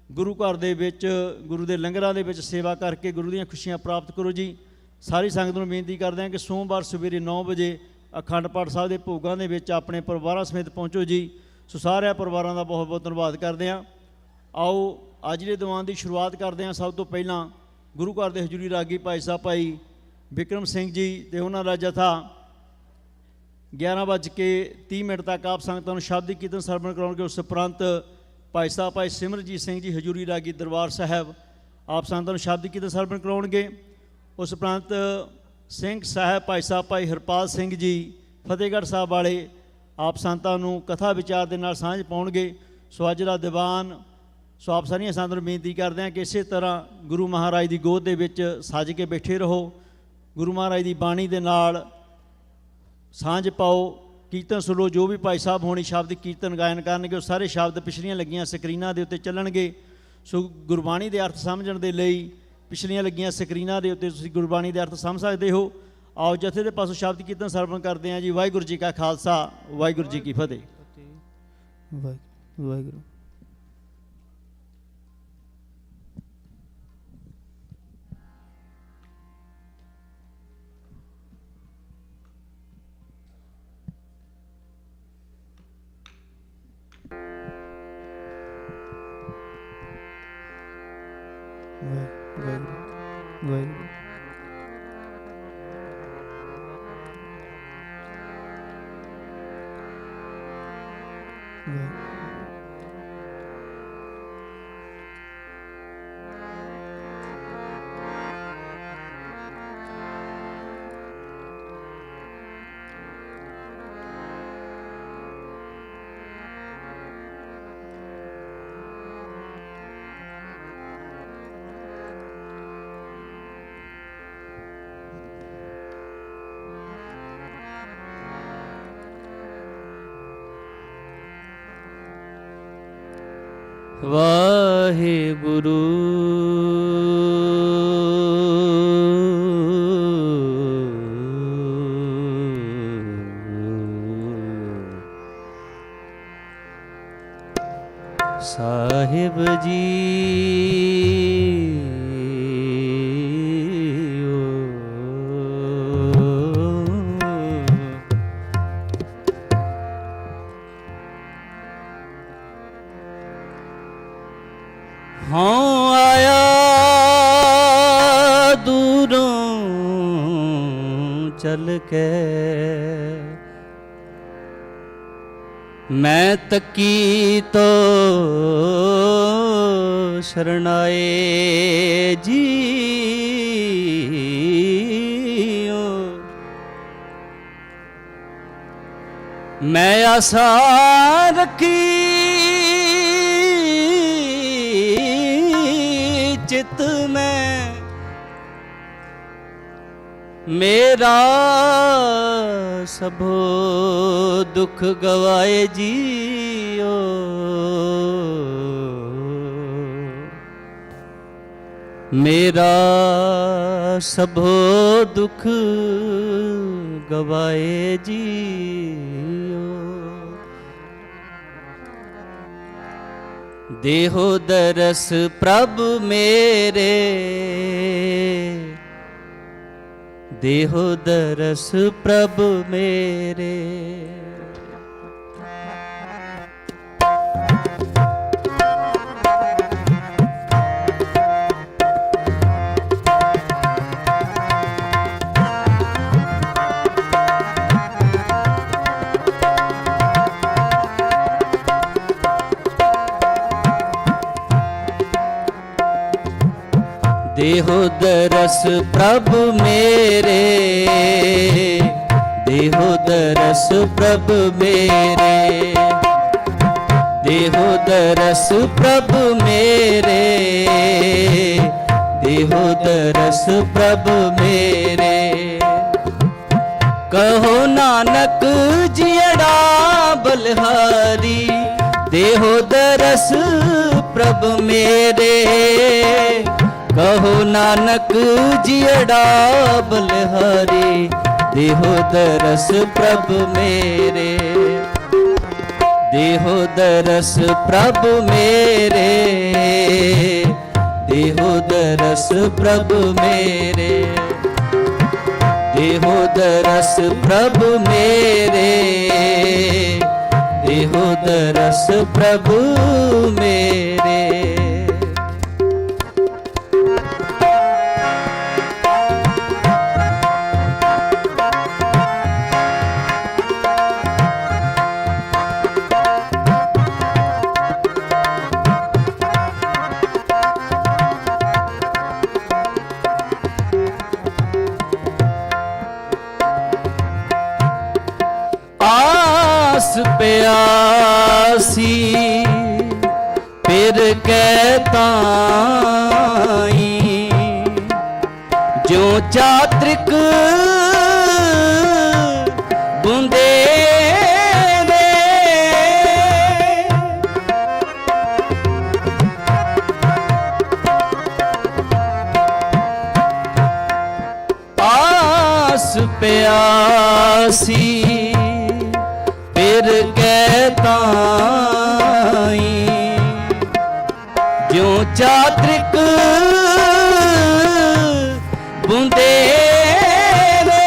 ਗੁਰੂ ਘਰ ਦੇ ਵਿੱਚ ਗੁਰੂ ਦੇ ਲੰਗਰਾਂ ਦੇ ਵਿੱਚ ਸੇਵਾ ਕਰਕੇ ਗੁਰੂ ਦੀਆਂ ਖੁਸ਼ੀਆਂ ਪ੍ਰਾਪਤ ਕਰੋ ਜੀ। ਸਾਰੀ ਸੰਗਤ ਨੂੰ ਬੇਨਤੀ ਕਰਦੇ ਹਾਂ ਕਿ ਸੋਮਵਾਰ ਸਵੇਰੇ 9 ਵਜੇ ਅਖੰਡ ਪਾਠ ਸਾਹਿਬ ਦੇ ਭੋਗਾਂ ਦੇ ਵਿੱਚ ਆਪਣੇ ਪਰਿਵਾਰਾਂ ਸਮੇਤ ਪਹੁੰਚੋ ਜੀ। ਸੋ ਸਾਰਿਆਂ ਪਰਿਵਾਰਾਂ ਦਾ ਬਹੁਤ ਬਹੁਤ ਧੰਨਵਾਦ ਕਰਦੇ ਹਾਂ। ਆਓ ਅੱਜ ਦੇ ਦੀਵਾਨ ਦੀ ਸ਼ੁਰੂਆਤ ਕਰਦੇ ਹਾਂ। ਸਭ ਤੋਂ ਪਹਿਲਾਂ ਗੁਰੂ ਘਰ ਦੇ ਹਜ਼ੂਰੀ ਰਾਗੀ ਭਾਈ ਸਾਹਿਬ ਭਾਈ ਬਿਕਰਮ ਸਿੰਘ ਜੀ ਅਤੇ ਉਹਨਾਂ ਦਾ ਜਥਾ 11:30 ਤੱਕ ਆਪ ਸੰਗਤਾਂ ਨੂੰ ਸ਼ਬਦੀ ਕੀਰਤਨ ਸਰਵਣ ਕਰਾਉਣਗੇ। ਉਸ ਉਪਰੰਤ ਭਾਈ ਸਾਹਿਬ ਭਾਈ ਸਿਮਰਜੀਤ ਸਿੰਘ ਜੀ ਹਜ਼ੂਰੀ ਰਾਗੀ ਦਰਬਾਰ ਸਾਹਿਬ ਆਪ ਸੰਗਤਾਂ ਨੂੰ ਸ਼ਬਦੀ ਕੀਰਤਨ ਸਰਵਣ ਕਰਾਉਣਗੇ। ਉਸ ਉਪਰੰਤ ਸਿੰਘ ਸਾਹਿਬ ਭਾਈ ਸਾਹਿਬ ਭਾਈ ਹਰਪਾਲ ਸਿੰਘ ਜੀ ਫਤਿਹਗੜ੍ਹ ਸਾਹਿਬ ਵਾਲੇ ਆਪ ਸੰਗਤਾਂ ਨੂੰ ਕਥਾ ਵਿਚਾਰ ਦੇ ਨਾਲ ਸਾਂਝ ਪਾਉਣਗੇ। ਸੋ ਅੱਜ ਦਾ ਦੀਵਾਨ ਸੋ ਆਪ ਸਾਰੀਆਂ ਸੰਗਤਾਂ ਨੂੰ ਬੇਨਤੀ ਕਰਦੇ ਹਾਂ ਕਿ ਇਸੇ ਤਰ੍ਹਾਂ ਗੁਰੂ ਮਹਾਰਾਜ ਦੀ ਗੋਦ ਦੇ ਵਿੱਚ ਸੱਜ ਕੇ ਬੈਠੇ ਰਹੋ। ਗੁਰੂ ਮਹਾਰਾਜ ਦੀ ਬਾਣੀ ਦੇ ਨਾਲ ਸਾਂਝ ਪਾਓ, ਕੀਰਤਨ ਸੁਣੋ। ਜੋ ਵੀ ਭਾਈ ਸਾਹਿਬ ਹੋਣੀ ਸ਼ਬਦ ਕੀਰਤਨ ਗਾਇਨ ਕਰਨਗੇ ਉਹ ਸਾਰੇ ਸ਼ਬਦ ਪਿਛਲੀਆਂ ਲੱਗੀਆਂ ਸਕਰੀਨਾਂ ਦੇ ਉੱਤੇ ਚੱਲਣਗੇ। ਸੋ ਗੁਰਬਾਣੀ ਦੇ ਅਰਥ ਸਮਝਣ ਦੇ ਲਈ ਪਿਛਲੀਆਂ ਲੱਗੀਆਂ ਸਕਰੀਨਾਂ ਦੇ ਉੱਤੇ ਤੁਸੀਂ ਗੁਰਬਾਣੀ ਦੇ ਅਰਥ ਸਮਝ ਸਕਦੇ ਹੋ। ਆਓ ਜਥੇ ਦੇ ਪਾਸੋਂ ਸ਼ਬਦ ਕੀਰਤਨ ਸਰਵਣ ਕਰਦੇ ਹਾਂ ਜੀ। ਵਾਹਿਗੁਰੂ ਜੀ ਕਾ ਖਾਲਸਾ, ਵਾਹਿਗੁਰੂ ਜੀ ਕੀ ਫਤਿਹ। ਵਾਹਿਗੁਰੂ। ਵਾਹਿਗੁਰੂ। ਵਾਹਿਗੁਰੂ। ਸਾਹਿਬ ਜੀ ਹਾਂ ਆਇਆ ਦੂਰੋਂ ਚੱਲ ਕੇ ਮੈਂ ਤੱਕੀ ਤੋ ਸ਼ਰਨਾਏ ਜੀਓ ਮੈਂ ਆਸਾ ਰੱਖੀ चित में मेरा सबो दुख गवाए जियो मेरा सबो दुख गवाए जियो देहो दरस प्रभ मेरे देहो दरस प्रभ मेरे देहो दरस प्रभ मेरे देहो दरस प्रभ मेरे देहो दरस प्रभ मेरे देहो दरस प्रभ मेरे कहो नानक जियड़ा बलिहारी देहो दरस प्रभ मेरे कहो नानक जियड़ा बलिहारी देहो दरस प्रभ मेरे देहो दरस प्रभ मेरे देहो दरस प्रभ मेरे देहो दरस प्रभ मेरे देहो दरस प्रभ मेरे प्यासी फिर कहताई जो चात्रिक बूंदे दे आस प्यासी फिर कहताई जो चात्रिक बूंदे रे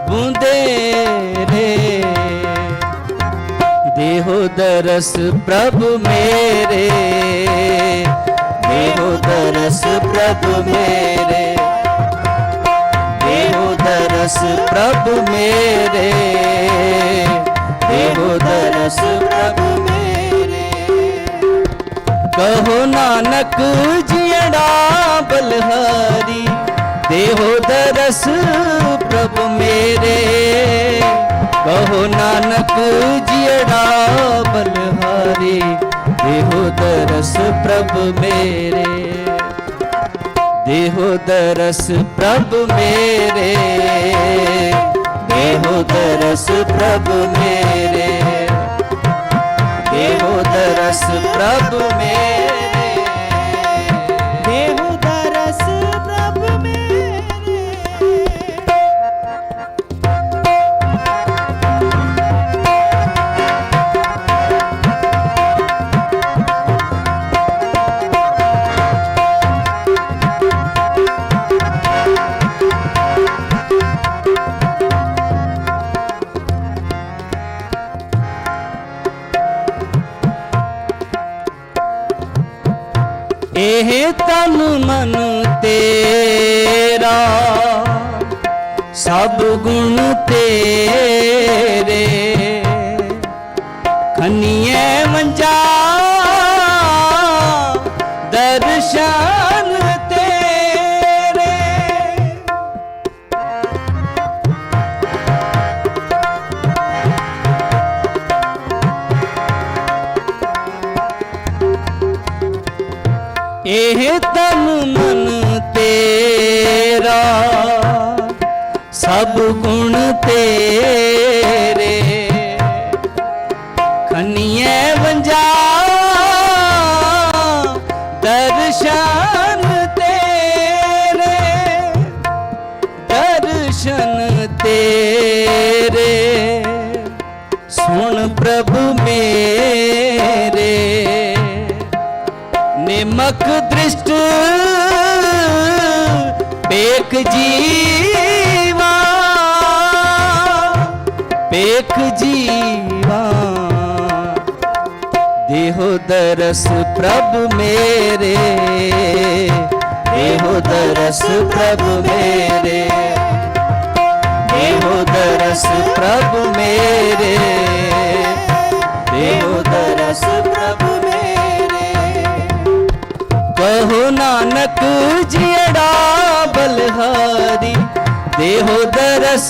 बूंदे रे देहो दरस प्रभ मेरे देहो दरस प्रभ मेरे देहो दरस प्रभ मेरे देहो दरस प्रभ मेरे कहो नानक जियड़ा बलिहारी देहो दरस प्रभ मेरे कहो नानक जियड़ा बलिहारी देहो दरस प्रभ मेरे देहो दरस प्रभ मेरे देहो दरस प्रभ मेरे देहो दरस प्रभ मेरे देहो दरस प्रभ मेरे ਇਹ ਤਨ ਮਨ ਤੇਰਾ ਸਭ ਗੁਣ ਤੇਰੇ ਖਨੀਏ ਮੰਜਾ ਦਰਸ਼ਨ ਤੇਰੇ। ਇਹ ਤਨ ਮਨ ਤੇਰਾ ਸਭ ਗੁਣ ਤੇਰੇ ਖਨੀਏ ਵੰਜਾ ਦਰਸ਼ਨ ਤੇਰੇ ਦਰਸ਼ਨ ਤੇਰੇ। ਸੁਣ ਪ੍ਰਭੂ ਮੇਰੇ ਨਿਮਕ ਦ੍ਰਿਸ਼ਟ ਪੇਖ ਜੀਵਾ ਪੇਖ ਜੀਵਾ ਦੇਹੋ ਦਰਸ ਪ੍ਰਭ ਮੇਰੇ ਦੇਹੋ ਦਰਸ ਪ੍ਰਭ ਮੇਰੇ ਦੇਹੋ ਦਰਸ ਪ੍ਰਭ ਮੇਰੇ ਦੇਹੋ ਦਰਸ ਪ੍ਰਭ ਮੇਰੇ। ਕਹੋ ਨਾਨਕ ਜਿੜਾ ਬਲਹਾਰੀ ਦੇਹੋ ਦਰਸ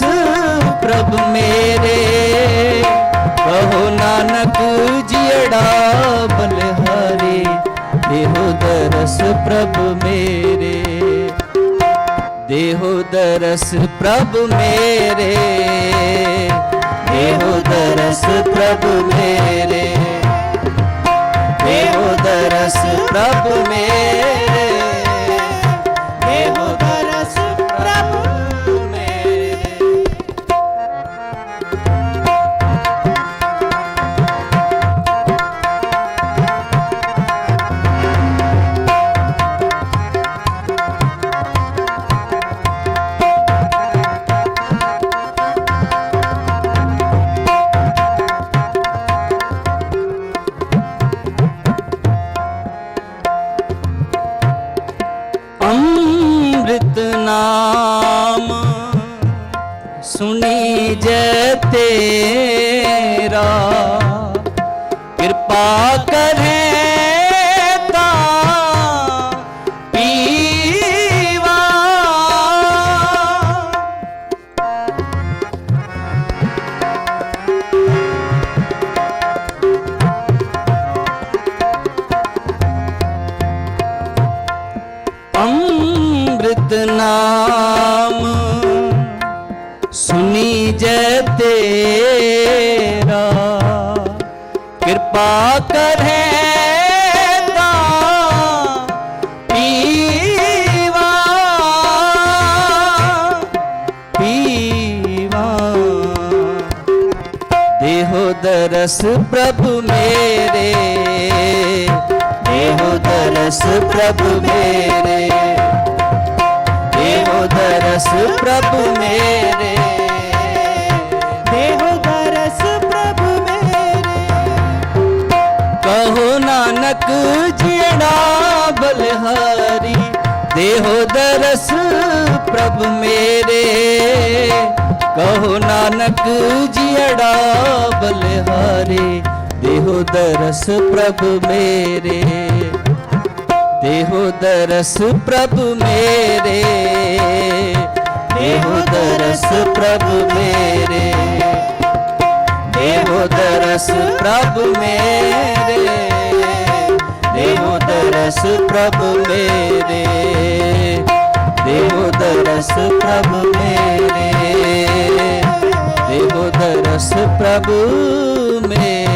ਪ੍ਰਭ ਮੇਰੇ ਕਹੋ ਨਾਨਕ ਜਿੜਾ ਬਲਹਾਰੀ ਦੇਹੋ ਦਰਸ ਪ੍ਰਭ ਮੇਰੇ ਦੇਹੋ ਦਰਸ ਪ੍ਰਭ ਮੇਰੇ ਦੇਹੋ ਦਰਸ ਪ੍ਰਭ ਮੇਰੇ ਦੇਹੋ ਦਰਸ ਪ੍ਰਭ ਮੇਰੇ ਦੇਹੋ ਦਰਸ ਪ੍ਰਭ ਮੇਰੇ। ਅੰਮ੍ਰਿਤ ਨਾਮ ਸੁਣੀ ਜੈ ਤੇਰਾ ਕਿਰਪਾ ਕਰੇ ਤਾਂ ਪੀਵਾ ਅੰਮ੍ਰਿਤ ਨਾਮ ਸੁਣੀ ਜੈ ਤੇਰਾ ਕਿਰਪਾ ਕਰੇ ਤਾਂ ਪੀਵਾ ਪੀਵਾ ਦੇਹੋ ਦਰਸ ਪ੍ਰਭ ਮੇਰੇ ਦੇਹੋ ਦਰਸ ਪ੍ਰਭ ਮੇਰੇ ਦੇਹੋ ਦਰਸ ਪ੍ਰਭ ਮੇਰੇ ਦੇਹੋ ਦਰਸ ਪ੍ਰਭ ਮੇਰੇ। ਕਹੋ ਨਾਨਕ ਜਿਹੜਾ ਬਲਹਾਰੀ ਦੇਹੋ ਦਰਸ ਪ੍ਰਭ ਮੇਰੇ ਕਹੋ ਨਾਨਕ ਜਿਹੜਾ ਬਲਹਾਰੀ ਦੇਹੋ ਦਰਸ ਪ੍ਰਭ ਮੇਰੇ ਦੇਹੋ ਦਰਸ ਪ੍ਰਭ ਮੇਰੇ ਦੇਹੋ ਦਰਸ ਪ੍ਰਭ ਮੇਰੇ ਦੇਹੋ ਦਰਸ ਪ੍ਰਭ ਮੇਰੇ ਦੇਹੋ ਦਰਸ ਪ੍ਰਭ ਮੇਰੇ ਦੇਹੋ ਦਰਸ ਪ੍ਰਭ ਮੇਰੇ ਦੇਹੋ ਦਰਸ ਪ੍ਰਭ ਮੇਰੇ।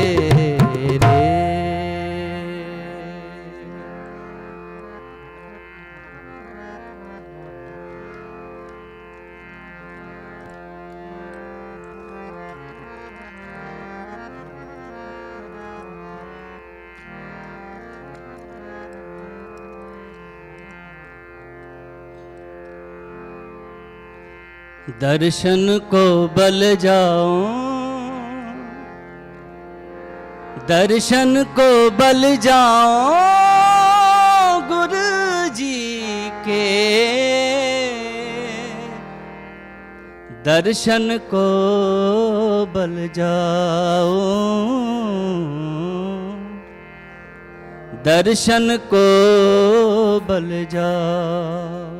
दर्शन को बल जाओ दर्शन को बल जाओ गुरु दर्शन को बल जाओ, दर्शन को बल जाओ।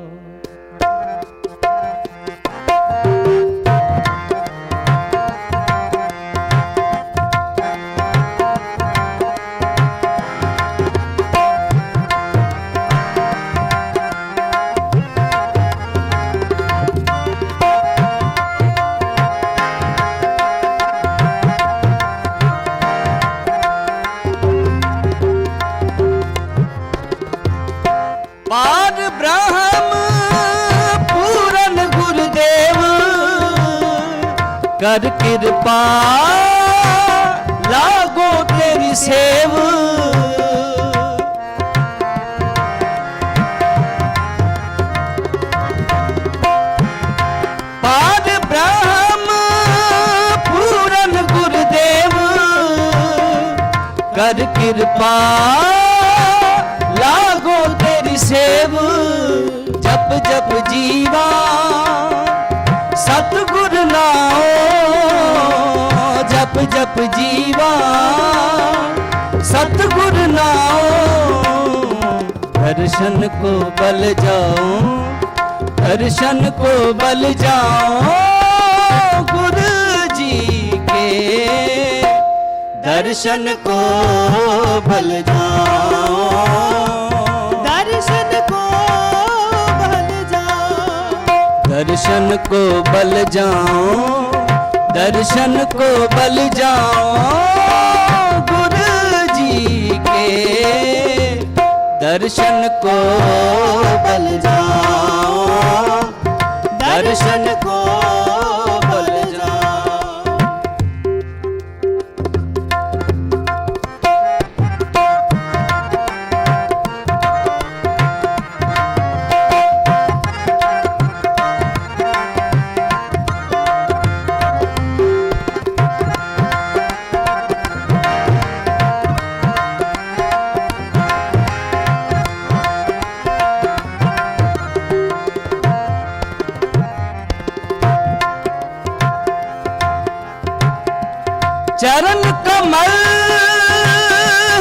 पार ब्रह्म पूरन गुरुदेव कर कृपा लागो तेरी सेव। पार ब्रह्म पूरन गुरुदेव कर कृपा लागो तेरी सेव। जप जप जीवा सतगुर नाओ, जप जप जीवा सतगुर नाओ। दर्शन को बल जाओ, दर्शन को बल जाओ गुरु जी के, दर्शन को बल जाओ, दर्शन को बल जाओ, दर्शन को बल जाओ, दर्शन को बल जाओ गुरु जी के, दर्शन को बल जाओ, दर्शन को बल जाओ। चरण कमल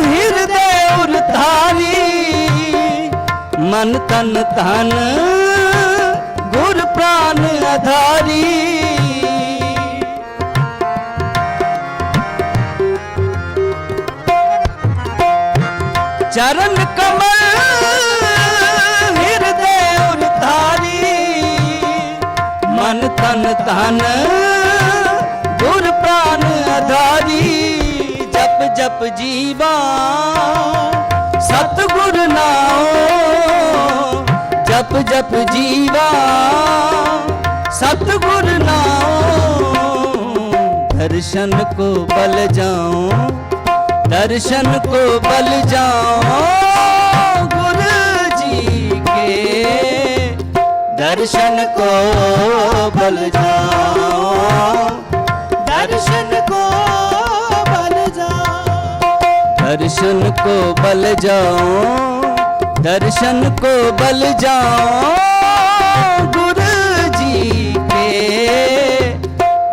हृदय उरधारी, मन तन धन गुर प्राण आधारी। चरण कमल हृदय उरधारी, मन तन धन गुर प्राण आधारी। जप जप जीवा सतगुर नाओ, जप जप जीवा सतगुर नाओ। दर्शन को बल जाओ, दर्शन को बल जाओ गुरु जी के, दर्शन को बल जाओ, दर्शन को बल जाओ, दर्शन को बल जाओ, दर्शन को बल जाओ गुरु जी के,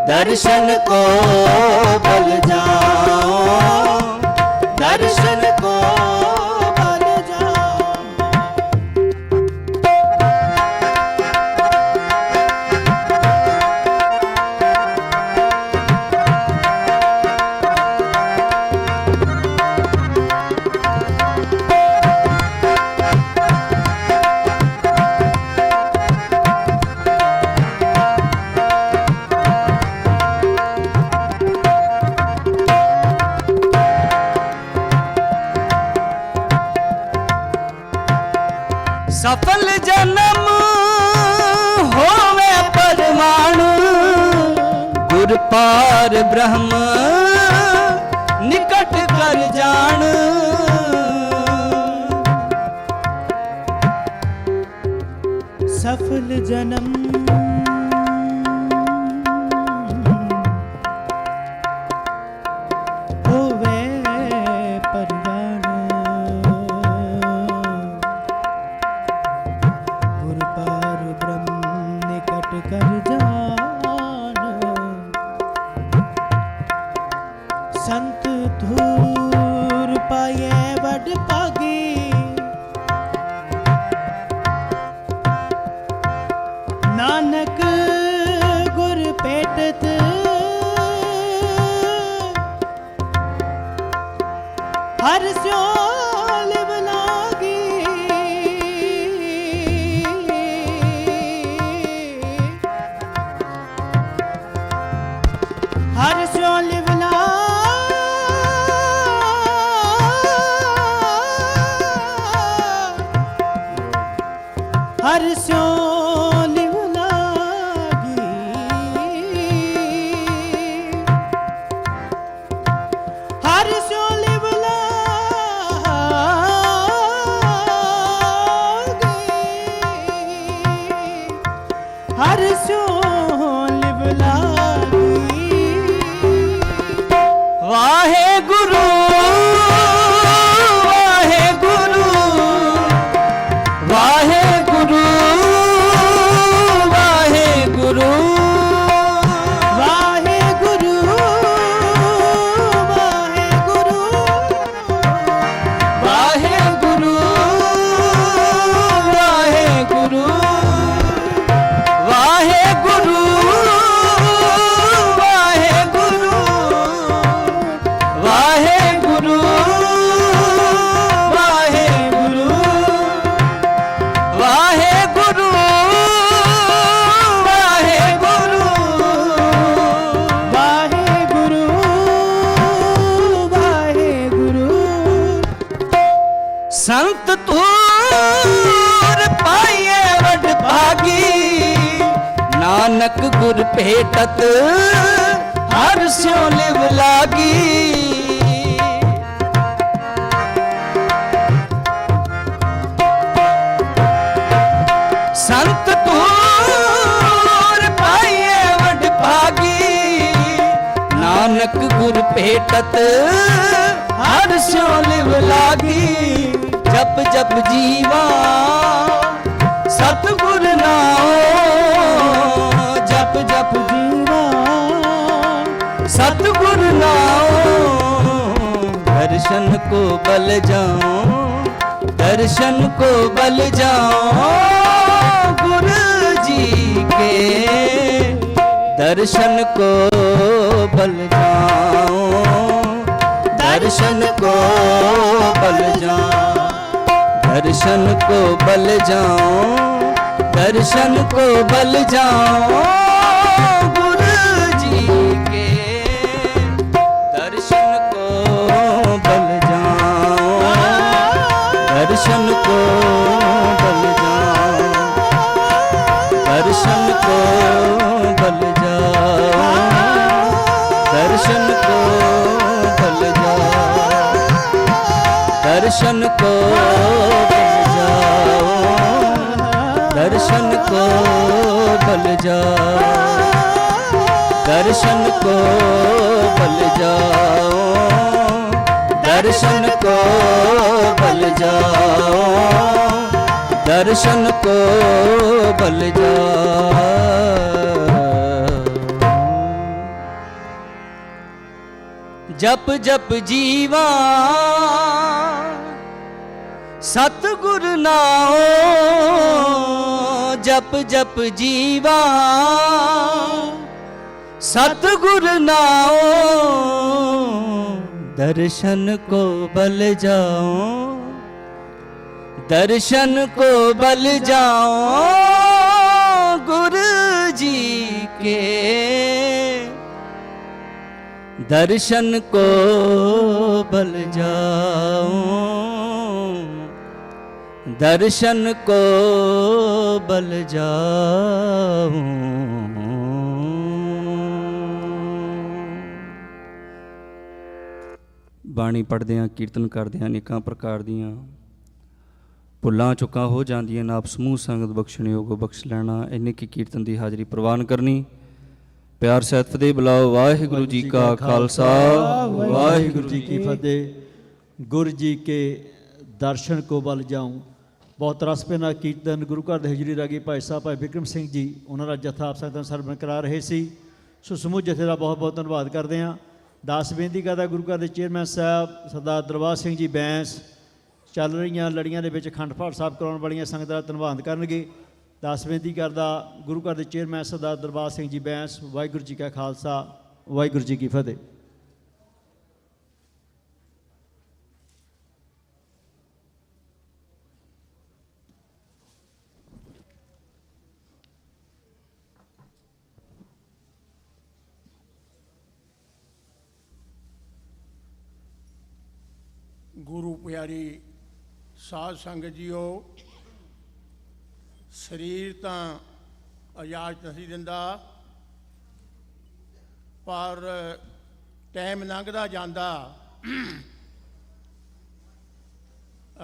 दर्शन को बल जाओ, दर्शन को बल जाओ। सफल जन्म होवे परमाणु, गुर पार ब्रह्म निकट कर जान। सफल जन्म होवे परवान, गुर पार ब्रह्म निकट कर जान। ਸੰਤ ਧੂਰ ਪਾਏ ਵੱਡ ਭਾਗੀ, ਨਾਨਕ ਗੁਰ ਭੇਟਤ ਹਰ ਸਿਓ ਲਿਵ ਲਾਗੀ। ਹਰ ਸਿਓ ਲਿਵ ਹਰ ਸਿਓ ਲਿਵ ਲਾਗੀ। ਹਰ ਸਿਓ ਲਿਵ ਲਾਗੀ। ਹਰ ਸਿਓ ਲਿਵ ਲਾਗੀ। ਵਾਹਿਗੁਰੂ ਵਾਹਿਗੁਰੂ ਵਾਹਿਗੁਰੂ ਵਾਹਿਗੁਰੂ ਵਾਹਿਗੁਰੂ ਵਾਹਿਗੁਰੂ ਵਾਹਿਗੁਰੂ ਵਾਹਿਗੁਰੂ ਵਾਹਿਗੁਰੂ ਵਾਹਿਗੁਰੂ ਵਾਹਿਗੁਰੂ ਵਾਹਿਗੁਰੂ ਵਾਹਿਗੁਰੂ ਵਾਹਿਗੁਰੂ ਸੰਤ ਤੂਰ ਪਾਈਏ ਵਡ ਭਾਗੀ, ਨਾਨਕ ਗੁਰ ਭੇਟਤ ਹਰ ਸਿਉ ਲਿਵ ਲਾਗੀ। ਸੰਤ ਤੂਰ ਪਾਈਏ ਵਡ ਭਾਗੀ, ਨਾਨਕ ਗੁਰ ਭੇਟਤ ਹਰ ਸਿਉ ਲਿਵ ਲਾਗੀ। ਜਪ ਜਪ ਜੀਵਾ ਸਤਿਗੁਰ ਨਾਮ, ਜਪ ਜਪ ਜੀਵਾ ਸਤਿਗੁਰ नाम दर्शन को बल जाओ, दर्शन को बल जाओ गुरु जी के दर्शन को बल जाओ, दर्शन को बल जाओ, दर्शन को बल जाओ, दर्शन को बल जाओ गुरु जी के दर्शन को बल जाओ, दर्शन को बल जाओ, दर्शन को बल जाओ, दर्शन को बल जाओ, दर्शन को बल जाओ, दर्शन को बल जाओ, दर्शन को बल जाओ, दर्शन को बल जाओ, दर्शन को बल जाओ। जप जप जीवा सतगुर नाओ, जप जप जीवा सतगुर नाओ, दर्शन को बल जाओ, दर्शन को बल जाओ गुरु जी के दर्शन को बल जाओ, दर्शन को बल जाओ। ਬਾਣੀ ਪੜ੍ਹਦਿਆਂ ਕੀਰਤਨ ਕਰਦਿਆਂ ਅਨੇਕਾਂ ਪ੍ਰਕਾਰ ਦੀਆਂ ਭੁੱਲਾਂ ਚੁੱਕਾਂ ਹੋ ਜਾਂਦੀਆਂ ਨੇ। ਆਪ ਸਮੂਹ ਸੰਗਤ ਬਖਸ਼ਣਯੋਗੋ ਬਖਸ਼ ਲੈਣਾ। ਇੰਨੇ ਕੀ ਕੀਰਤਨ ਦੀ ਹਾਜ਼ਰੀ ਪ੍ਰਵਾਨ ਕਰਨੀ। ਪਿਆਰ ਸਹਿਤ ਫਤਿਹ ਬੁਲਾਓ। ਵਾਹਿਗੁਰੂ ਜੀ ਕਾ ਖਾਲਸਾ ਵਾਹਿਗੁਰੂ ਜੀ ਕੀ फतेह। गुरु जी के दर्शन को बल जाऊं। बहुत रस पे ਨਾਲ ਕੀਰਤਨ ਗੁਰੂ ਘਰ ਦੇ ਹਜ਼ੂਰੀ ਰਾਗੀ ਭਾਈ ਸਾਹਿਬ ਭਾਈ ਬਿਕਰਮ ਸਿੰਘ ਜੀ ਉਹਨਾਂ ਦਾ ਜਥਾ ਆਪ ਸੰਗਤਾਂ ਸਰਵਣ ਕਰਾ ਰਹੇ ਸੀ। ਸੋ ਸਮੂਹ ਜਥੇ ਦਾ ਬਹੁਤ ਬਹੁਤ ਧੰਨਵਾਦ ਕਰਦੇ ਹਾਂ। ਦਾਸ ਬੇਨਤੀ ਕਰਦਾ ਗੁਰੂ ਘਰ ਦੇ ਚੇਅਰਮੈਨ ਸਾਹਿਬ ਸਰਦਾਰ ਦਰਬਾਰ ਸਿੰਘ ਜੀ ਬੈਂਸ ਚੱਲ ਰਹੀਆਂ ਲੜੀਆਂ ਦੇ ਵਿੱਚ ਅਖੰਡ ਪਾਠ ਸਾਹਿਬ ਕਰਾਉਣ ਵਾਲੀਆਂ ਸੰਗਤਾਂ ਦਾ ਧੰਨਵਾਦ ਕਰਨਗੇ। ਦਾਸ ਬੇਨਤੀ ਕਰਦਾ ਗੁਰੂ ਘਰ ਦੇ ਚੇਅਰਮੈਨ ਸਰਦਾਰ ਦਰਬਾਰ ਸਿੰਘ ਜੀ ਬੈਂਸ। ਵਾਹਿਗੁਰੂ ਜੀ ਕਾ ਖਾਲਸਾ, ਵਾਹਿਗੁਰੂ ਜੀ ਕੀ ਫਤਿਹ। ਗੁਰੂ ਪਿਆਰੀ ਸਾਧ ਸੰਗਤ ਜੀਓ, ਸਰੀਰ ਤਾਂ ਇਜਾਜ਼ਤ ਨਹੀਂ ਦਿੰਦਾ, ਪਰ ਟਾਈਮ ਲੰਘਦਾ ਜਾਂਦਾ।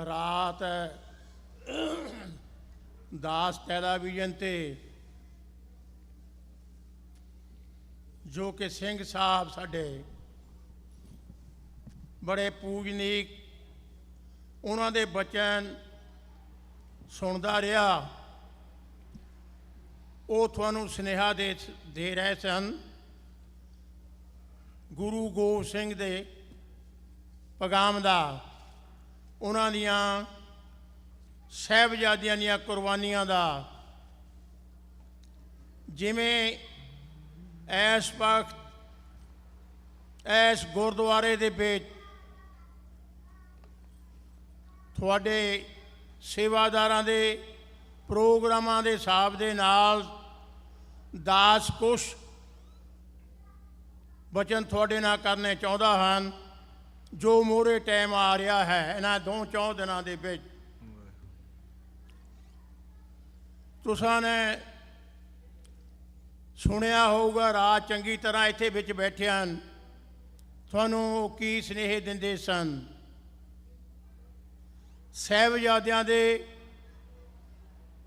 ਰਾਤ ਦਾਸ ਟੈਲੀਵਿਜ਼ਨ ਤੇ ਜੋ ਕਿ ਸਿੰਘ ਸਾਹਿਬ ਸਾਡੇ ਬੜੇ ਪੂਜਨੀਕ, ਉਹਨਾਂ ਦੇ ਬਚਨ ਸੁਣਦਾ ਰਿਹਾ। ਉਹ ਤੁਹਾਨੂੰ ਸੁਨੇਹਾ ਦੇ ਰਹੇ ਸਨ ਗੁਰੂ ਗੋਬਿੰਦ ਸਿੰਘ ਦੇ ਪੈਗਾਮ ਦਾ, ਉਹਨਾਂ ਦੀਆਂ ਸਾਹਿਬਜ਼ਾਦਿਆਂ ਦੀਆਂ ਕੁਰਬਾਨੀਆਂ ਦਾ। ਜਿਵੇਂ ਇਸ ਵਕਤ ਇਸ ਗੁਰਦੁਆਰੇ ਦੇ ਵਿੱਚ ਤੁਹਾਡੇ ਸੇਵਾਦਾਰਾਂ ਦੇ ਪ੍ਰੋਗਰਾਮਾਂ ਦੇ ਹਿਸਾਬ ਦੇ ਨਾਲ ਦਾਸ ਕੁਛ ਬਚਨ ਤੁਹਾਡੇ ਨਾਲ ਕਰਨੇ ਚਾਹੁੰਦਾ ਹਨ, ਜੋ ਮੋਹਰੇ ਟਾਈਮ ਆ ਰਿਹਾ ਹੈ ਇਹਨਾਂ 2-4 ਦਿਨਾਂ ਦੇ ਵਿੱਚ। ਤੁਸਾਂ ਨੇ ਸੁਣਿਆ ਹੋਊਗਾ ਰਾਤ ਚੰਗੀ ਤਰ੍ਹਾਂ ਇੱਥੇ ਵਿੱਚ ਬੈਠੇ ਹਨ, ਤੁਹਾਨੂੰ ਕੀ ਸੁਨੇਹੇ ਦਿੰਦੇ ਸਨ। ਸਾਹਿਬਜ਼ਾਦਿਆਂ ਦੇ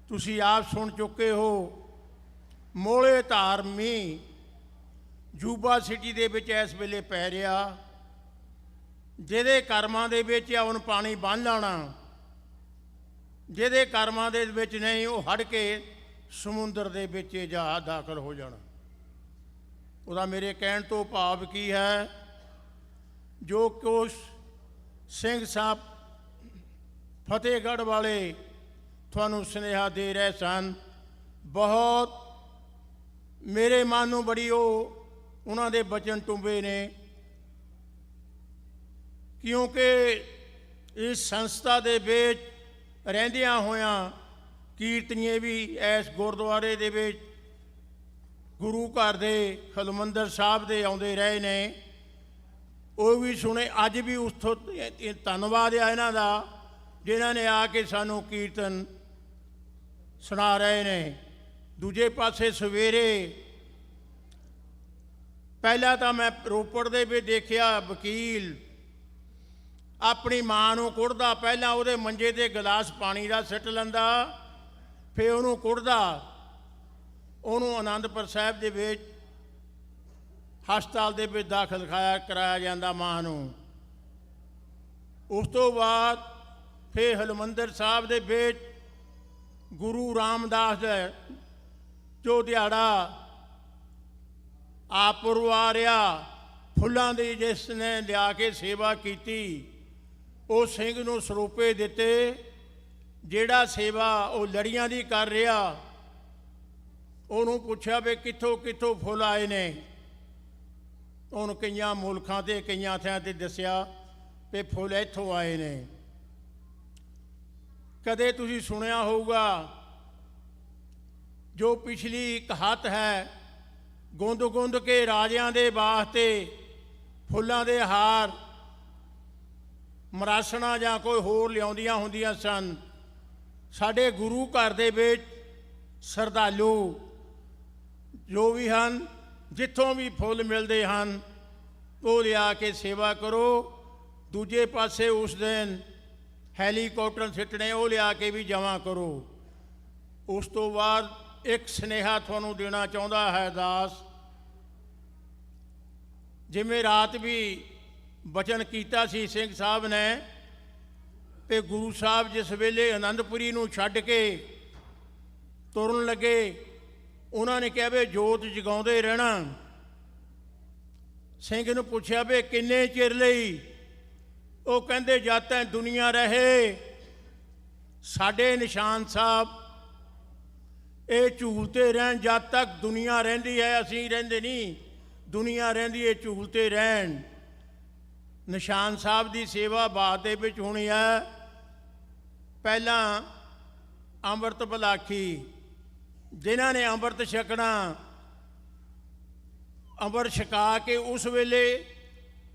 ਤੁਸੀਂ ਆਪ ਸੁਣ ਚੁੱਕੇ ਹੋ। ਮੋਹਲੇ ਧਾਰਮੀ ਯੂਬਾ ਸਿਟੀ ਦੇ ਵਿੱਚ ਇਸ ਵੇਲੇ ਪੈ ਰਿਹਾ, ਜਿਹਦੇ ਕਰਮਾਂ ਦੇ ਵਿੱਚ ਆ ਉਹਨੂੰ ਪਾਣੀ ਬੰਨ੍ਹ ਲਾਉਣਾ, ਜਿਹਦੇ ਕਰਮਾਂ ਦੇ ਵਿੱਚ ਨਹੀਂ ਉਹ ਹੜ ਕੇ ਸਮੁੰਦਰ ਦੇ ਵਿੱਚ ਜਾ ਦਾਖਲ ਹੋ ਜਾਣਾ। ਉਹਦਾ ਮੇਰੇ ਕਹਿਣ ਤੋਂ ਭਾਵ ਕੀ ਹੈ, ਜੋ ਕੁਛ ਸਿੰਘ ਸਾਹਿਬ ਫਤਿਹਗੜ੍ਹ ਵਾਲੇ ਤੁਹਾਨੂੰ ਸੁਨੇਹਾ ਦੇ ਰਹੇ ਸਨ, ਬਹੁਤ ਮੇਰੇ ਮਨ ਨੂੰ ਬੜੀ ਉਹਨਾਂ ਦੇ ਬਚਨ ਟੁੰਬੇ ਨੇ, ਕਿਉਂਕਿ ਇਸ ਸੰਸਥਾ ਦੇ ਵਿੱਚ ਰਹਿੰਦਿਆਂ ਹੋਇਆਂ ਕੀਰਤਨੀਏ ਵੀ ਇਸ ਗੁਰਦੁਆਰੇ ਦੇ ਵਿੱਚ ਗੁਰੂ ਘਰ ਦੇ ਹਰਿਮੰਦਰ ਸਾਹਿਬ ਦੇ ਆਉਂਦੇ ਰਹੇ ਨੇ, ਉਹ ਵੀ ਸੁਣੇ। ਅੱਜ ਵੀ ਉਸ ਤੋਂ ਧੰਨਵਾਦ ਆ ਇਹਨਾਂ ਦਾ, ਜਿਨ੍ਹਾਂ ਨੇ ਆ ਕੇ ਸਾਨੂੰ ਕੀਰਤਨ ਸੁਣਾ ਰਹੇ ਨੇ। ਦੂਜੇ ਪਾਸੇ ਸਵੇਰੇ ਪਹਿਲਾਂ ਤਾਂ ਮੈਂ ਰੋਪੜ ਦੇ ਵਿੱਚ ਦੇਖਿਆ ਵਕੀਲ ਆਪਣੀ ਮਾਂ ਨੂੰ ਕੁੱਟਦਾ, ਪਹਿਲਾਂ ਉਹਦੇ ਮੰਜੇ 'ਤੇ ਗਲਾਸ ਪਾਣੀ ਦਾ ਸਿੱਟ ਲੈਂਦਾ, ਫਿਰ ਉਹਨੂੰ ਕੁੱਟਦਾ, ਉਹਨੂੰ ਆਨੰਦਪੁਰ ਸਾਹਿਬ ਦੇ ਵਿੱਚ ਹਸਪਤਾਲ ਦੇ ਵਿੱਚ ਦਾਖਲ ਕਰਾਇਆ ਜਾਂਦਾ ਮਾਂ ਨੂੰ। ਉਸ ਤੋਂ ਬਾਅਦ ਫਿਰ ਹਰਿਮੰਦਰ ਸਾਹਿਬ ਦੇ ਵਿੱਚ ਗੁਰੂ ਰਾਮਦਾਸ ਦਾ ਜੋ ਦਿਹਾੜਾ ਆਪ ਪੁਰਵਾ ਰਿਹਾ, ਫੁੱਲਾਂ ਦੀ ਜਿਸ ਨੇ ਲਿਆ ਕੇ ਸੇਵਾ ਕੀਤੀ, ਉਹ ਸਿੰਘ ਨੂੰ ਸਰੂਪੇ ਦਿੱਤੇ। ਜਿਹੜਾ ਸੇਵਾ ਉਹ ਲੜੀਆਂ ਦੀ ਕਰ ਰਿਹਾ, ਉਹਨੂੰ ਪੁੱਛਿਆ ਵੀ ਕਿੱਥੋਂ ਕਿੱਥੋਂ ਫੁੱਲ ਆਏ ਨੇ, ਉਹਨੂੰ ਕਈਆਂ ਮੁਲਕਾਂ 'ਤੇ ਕਈਆਂ ਥਾਂ 'ਤੇ ਦੱਸਿਆ ਵੀ ਫੁੱਲ ਇੱਥੋਂ ਆਏ ਨੇ। ਕਦੇ ਤੁਸੀਂ ਸੁਣਿਆ ਹੋਊਗਾ ਜੋ ਪਿਛਲੀ ਕਹਾਵਤ ਹੈ, ਗੁੰਦ ਗੁੰਦ ਕੇ ਰਾਜਿਆਂ ਦੇ ਵਾਸਤੇ ਫੁੱਲਾਂ ਦੇ ਹਾਰ ਮਰਾਸਣਾ ਜਾਂ ਕੋਈ ਹੋਰ ਲਿਆਉਂਦੀਆਂ ਹੁੰਦੀਆਂ ਸਨ। ਸਾਡੇ ਗੁਰੂ ਘਰ ਦੇ ਵਿੱਚ ਸ਼ਰਧਾਲੂ ਜੋ ਵੀ ਹਨ, ਜਿੱਥੋਂ ਵੀ ਫੁੱਲ ਮਿਲਦੇ ਹਨ ਉਹ ਲਿਆ ਕੇ ਸੇਵਾ ਕਰੋ। ਦੂਜੇ ਪਾਸੇ ਉਸ ਦਿਨ ਹੈਲੀਕਾਪਟਰ ਸਿੱਟਣੇ, ਉਹ ਲਿਆ ਕੇ ਵੀ ਜਮ੍ਹਾਂ ਕਰੋ। ਉਸ ਤੋਂ ਬਾਅਦ ਇੱਕ ਸੁਨੇਹਾ ਤੁਹਾਨੂੰ ਦੇਣਾ ਚਾਹੁੰਦਾ ਹੈ ਦਾਸ, ਜਿਵੇਂ ਰਾਤ ਵੀ ਬਚਨ ਕੀਤਾ ਸੀ ਸਿੰਘ ਸਾਹਿਬ ਨੇ ਕਿ ਗੁਰੂ ਸਾਹਿਬ ਜਿਸ ਵੇਲੇ ਆਨੰਦਪੁਰੀ ਨੂੰ ਛੱਡ ਕੇ ਤੁਰਨ ਲੱਗੇ, ਉਹਨਾਂ ਨੇ ਕਿਹਾ ਵੀ ਜੋਤ ਜਗਾਉਂਦੇ ਰਹਿਣਾ। ਸਿੰਘ ਨੂੰ ਪੁੱਛਿਆ ਵੀ ਕਿੰਨੇ ਚਿਰ ਲਈ? ਉਹ ਕਹਿੰਦੇ ਜਦ ਤੱਕ ਦੁਨੀਆ ਰਹੇ। ਸਾਡੇ ਨਿਸ਼ਾਨ ਸਾਹਿਬ ਇਹ ਝੂਲਤੇ ਰਹਿਣ, ਜਦ ਤੱਕ ਦੁਨੀਆ ਰਹਿੰਦੀ ਹੈ। ਅਸੀਂ ਰਹਿੰਦੇ ਨਹੀਂ, ਦੁਨੀਆ ਰਹਿੰਦੀ ਹੈ, ਝੂਲਤੇ ਰਹਿਣ। ਨਿਸ਼ਾਨ ਸਾਹਿਬ ਦੀ ਸੇਵਾ ਬਾਅਦ ਦੇ ਵਿੱਚ ਹੋਣੀ ਹੈ। ਪਹਿਲਾਂ ਅੰਮ੍ਰਿਤ ਬਲਾਖੀ, ਜਿਨ੍ਹਾਂ ਨੇ ਅੰਮ੍ਰਿਤ ਛਕਣਾ, ਅੰਮ੍ਰਿਤ ਛਕਾ ਕੇ ਉਸ ਵੇਲੇ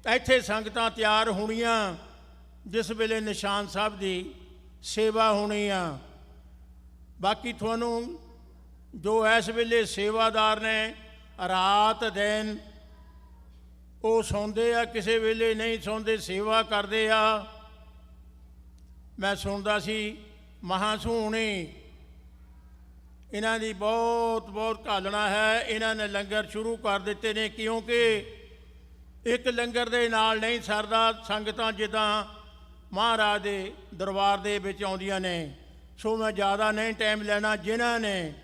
ਇੱਥੇ ਸੰਗਤਾਂ ਤਿਆਰ ਹੋਣੀਆਂ, ਜਿਸ ਵੇਲੇ ਨਿਸ਼ਾਨ ਸਾਹਿਬ ਦੀ ਸੇਵਾ ਹੋਣੀ ਆ। ਬਾਕੀ ਤੁਹਾਨੂੰ ਜੋ ਇਸ ਵੇਲੇ ਸੇਵਾਦਾਰ ਨੇ ਰਾਤ ਦਿਨ ਉਹ ਸੌਂਦੇ ਆ, ਕਿਸੇ ਵੇਲੇ ਨਹੀਂ ਸੌਂਦੇ, ਸੇਵਾ ਕਰਦੇ ਆ। ਮੈਂ ਸੁਣਦਾ ਸੀ ਮਹਾਂਸੂਣੀ ਇਹਨਾਂ ਦੀ ਬਹੁਤ ਬਹੁਤ ਘਾਲਣਾ ਹੈ। ਇਹਨਾਂ ਨੇ ਲੰਗਰ ਸ਼ੁਰੂ ਕਰ ਦਿੱਤੇ ਨੇ, ਕਿਉਂਕਿ ਇੱਕ ਲੰਗਰ ਦੇ ਨਾਲ ਨਹੀਂ ਸਰਦਾ। ਸੰਗਤਾਂ ਜਿੱਦਾਂ ਮਹਾਰਾਜ ਦੇ ਦਰਬਾਰ ਦੇ ਵਿੱਚ ਆਉਂਦੀਆਂ ਨੇ। ਸੋ ਮੈਂ ਜ਼ਿਆਦਾ ਨਹੀਂ ਟਾਈਮ ਲੈਣਾ। ਜਿਨ੍ਹਾਂ ਨੇ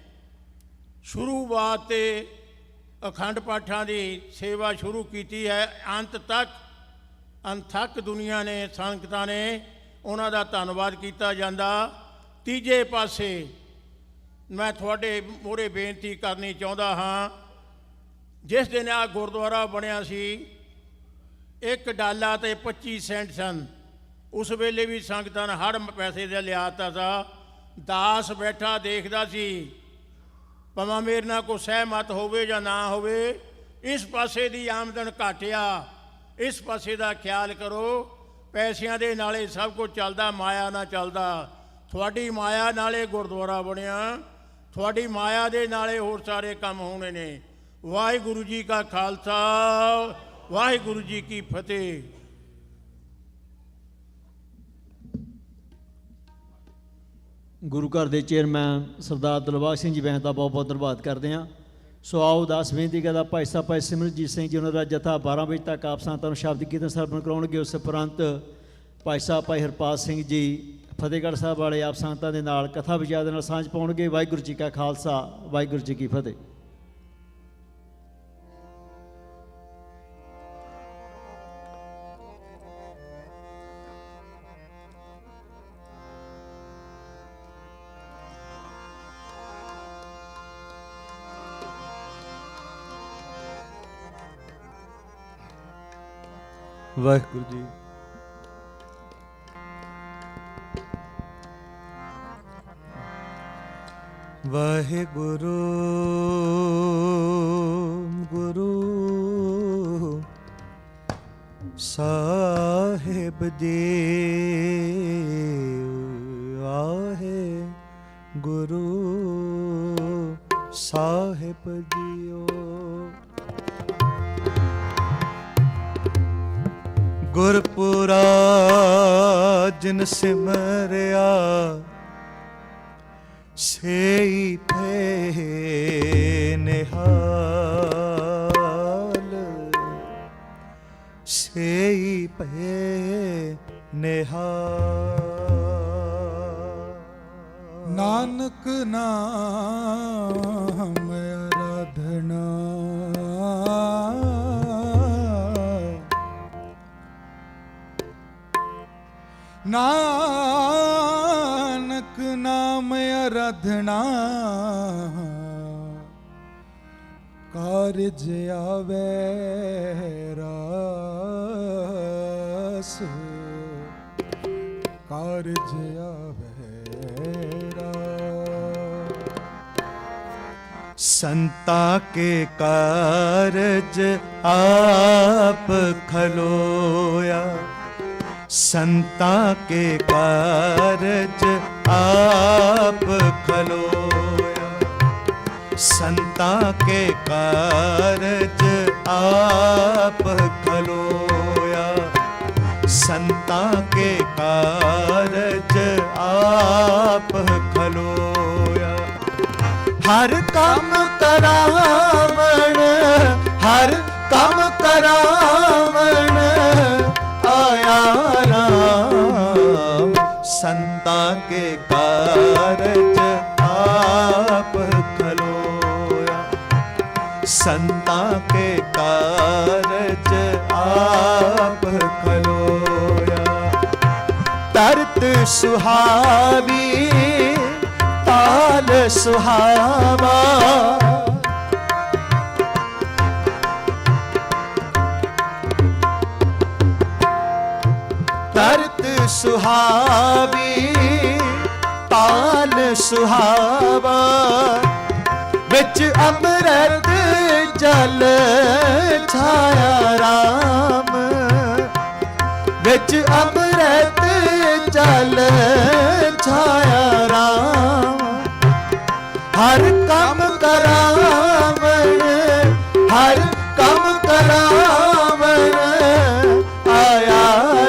ਸ਼ੁਰੂਆਤ 'ਤੇ ਅਖੰਡ ਪਾਠਾਂ ਦੀ ਸੇਵਾ ਸ਼ੁਰੂ ਕੀਤੀ ਹੈ, ਅੰਤ ਤੱਕ ਅਣਥੱਕ ਦੁਨੀਆ ਨੇ, ਸੰਗਤਾਂ ਨੇ, ਉਹਨਾਂ ਦਾ ਧੰਨਵਾਦ ਕੀਤਾ ਜਾਂਦਾ। ਤੀਜੇ ਪਾਸੇ ਮੈਂ ਤੁਹਾਡੇ ਮੂਹਰੇ ਬੇਨਤੀ ਕਰਨੀ ਚਾਹੁੰਦਾ ਹਾਂ, ਜਿਸ ਦਿਨ ਆ ਗੁਰਦੁਆਰਾ ਬਣਿਆ ਸੀ $1 ਤੇ 25 ਸੈਂਟ ਸਨ। ਉਸ ਵੇਲੇ ਵੀ ਸੰਗਤਾਂ ਨੇ ਹਰ ਪੈਸੇ ਦਾ ਲਿਆਤਾ ਤਾ। ਦਾਸ ਬੈਠਾ ਦੇਖਦਾ ਸੀ, ਭਾਵੇਂ ਮੇਰੇ ਨਾਲ ਕੋਈ ਸਹਿਮਤ ਹੋਵੇ ਜਾਂ ਨਾ ਹੋਵੇ। ਇਸ ਪਾਸੇ ਦੀ ਆਮਦਨ ਘਟਿਆ, ਇਸ ਪਾਸੇ ਦਾ ਖਿਆਲ ਕਰੋ। ਪੈਸਿਆਂ ਦੇ ਨਾਲੇ ਸਭ ਕੁਝ ਚੱਲਦਾ, ਮਾਇਆ ਨਾਲ ਚੱਲਦਾ। ਤੁਹਾਡੀ ਮਾਇਆ ਨਾਲੇ ਗੁਰਦੁਆਰਾ ਬਣਿਆ, ਤੁਹਾਡੀ ਮਾਇਆ ਦੇ ਨਾਲੇ ਹੋਰ ਸਾਰੇ ਕੰਮ ਹੋਣੇ ਨੇ। ਵਾਹਿਗੁਰੂ ਜੀ ਕਾ ਖਾਲਸਾ, ਵਾਹਿਗੁਰੂ ਜੀ ਕੀ ਫਤਿਹ। ਗੁਰੂ ਘਰ ਦੇ ਚੇਅਰਮੈਨ ਸਰਦਾਰ ਦਿਲਬਾਗ ਸਿੰਘ ਜੀ ਬੈਂਸ ਦਾ ਬਹੁਤ ਬਹੁਤ ਧੰਨਵਾਦ ਕਰਦੇ ਹਾਂ। ਸੋ ਆਓ ਦਾਸ ਬੇਨਤੀ ਕਰਦਾ ਭਾਈ ਸਾਹਿਬ ਭਾਈ ਸਿਮਰਜੀਤ ਸਿੰਘ ਜੀ, ਉਹਨਾਂ ਦਾ ਜਥਾ 12 ਵਜੇ ਤੱਕ ਆਪ ਸੰਗਤਾਂ ਨੂੰ ਸ਼ਬਦ ਕੀਰਤਨ ਸਰਵਣ ਕਰਾਉਣਗੇ। ਉਸ ਉਪਰੰਤ ਭਾਈ ਸਾਹਿਬ ਭਾਈ ਹਰਪਾਲ ਸਿੰਘ ਜੀ ਫਤਿਹਗੜ੍ਹ ਸਾਹਿਬ ਵਾਲੇ ਆਪ ਸੰਗਤਾਂ ਦੇ ਨਾਲ ਕਥਾ ਵਿਚਾਰ ਦੇ ਨਾਲ ਸਾਂਝ ਪਾਉਣਗੇ। ਵਾਹਿਗੁਰੂ ਜੀ ਕਾ ਖਾਲਸਾ, ਵਾਹਿਗੁਰੂ ਜੀ ਕੀ ਫਤਿਹ। ਵਾਹਿਗੁਰੂ ਜੀ। ਵਾਹਿਗੁਰੂ ਗੁਰੂ ਸਾਹਿਬ ਜੀ, ਆਹੇ ਗੁਰੂ ਸਾਹਿਬ ਜੀਓ। ਗੁਰਪੁਰਾ ਜਿਨ ਸਿਮਰਿਆ, ਸੇਈ ਭੈ ਨਿਹਾਲ, ਸੇਈ ਭੈ ਨਿਹਾਲ। ਨਾਨਕ ਨਾਮ ਆਰਾਧਨਾ, ਨਾਨਕ ਨਾਮ ਆਰਾਧਨਾ, ਕਾਰਜ ਆਵੇ ਰਾਸ, ਕਾਰਜ ਆਵੇ ਰਾਸ। ਸੰਤਾ ਕੇ ਕਾਰਜ ਆਪ ਖਲੋਇਆ, ਸੰਤਾ ਕੇ ਕਾਰਜ ਆਪ ਖਲੋਇਆ, ਸੰਤਾ ਕੇ ਕਾਰਜ ਆਪ ਖਲੋਇਆ, ਸੰਤਾ ਕੇ ਕਾਰਜ ਆਪ ਖਲੋਇਆ। ਹਰ ਕੰਮ ਕਰਾਵਣ, ਹਰ ਕੰਮ ਕਰਾਵਣ ਆਇਆ ਰਾਮ, ਸੰਤਾ ਕੇ ਕਾਰਜ ਆਪ ਖਲੋਇਆ, संता के कारज आप खलोया। तरत सुहावी ताल सुहावा, तरत सुहावी ताल सुहावा, बिच अमृत जल छाया राम, बिच अमृत जल छाया राम। हर कम करावन, हर कम करावन आया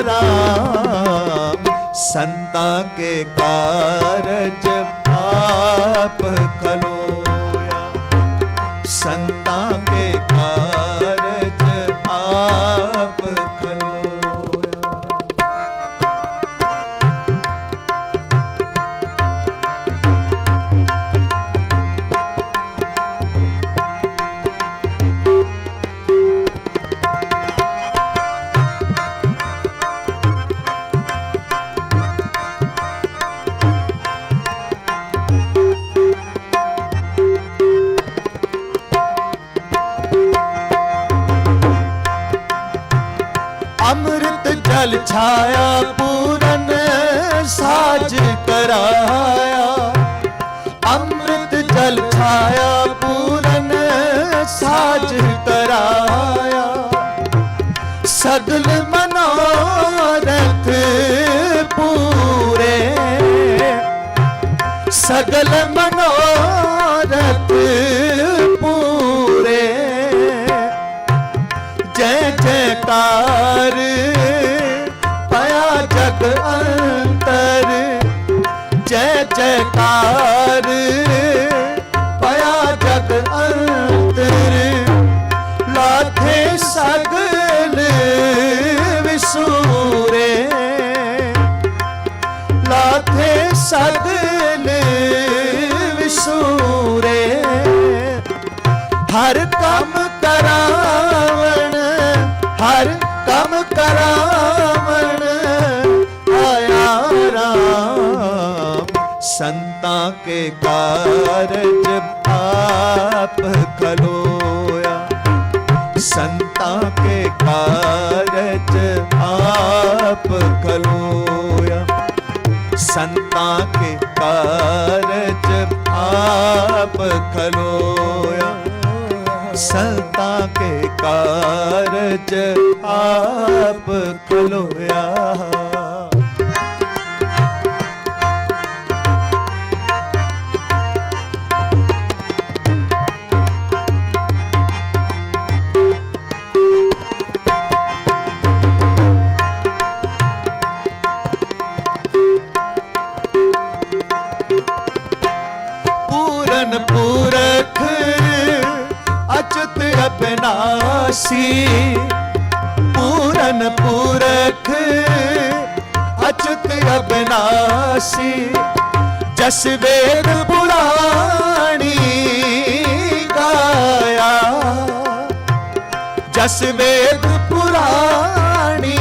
राम। संता के कारज आप खलोया, संता के कारज आप खलोया। अमृत जल छाया पूरन साज कराया, अमृत जल छाया पूरन साज कराया। सगल मनोरथ पूरे, सगल मनोरथ पूरे। जय जयकार पया जग अंतर, जय जयकार पया जग अंतर। लाथे सगल विसूरे, लाथे सगल विसूरे। हर कम करावन, हर कम करावन आया राम। संता के कारज आप खलोया, संता के कारज आप खलोया, संता के कारज आप खलोया, संता के कारज आप खलोया। पूरन पूरख अच्युत अविनाशी, पूरन पूरख अच्युत अविनाशी। जस वेद पुराणी गाया, जस वेद पुराणी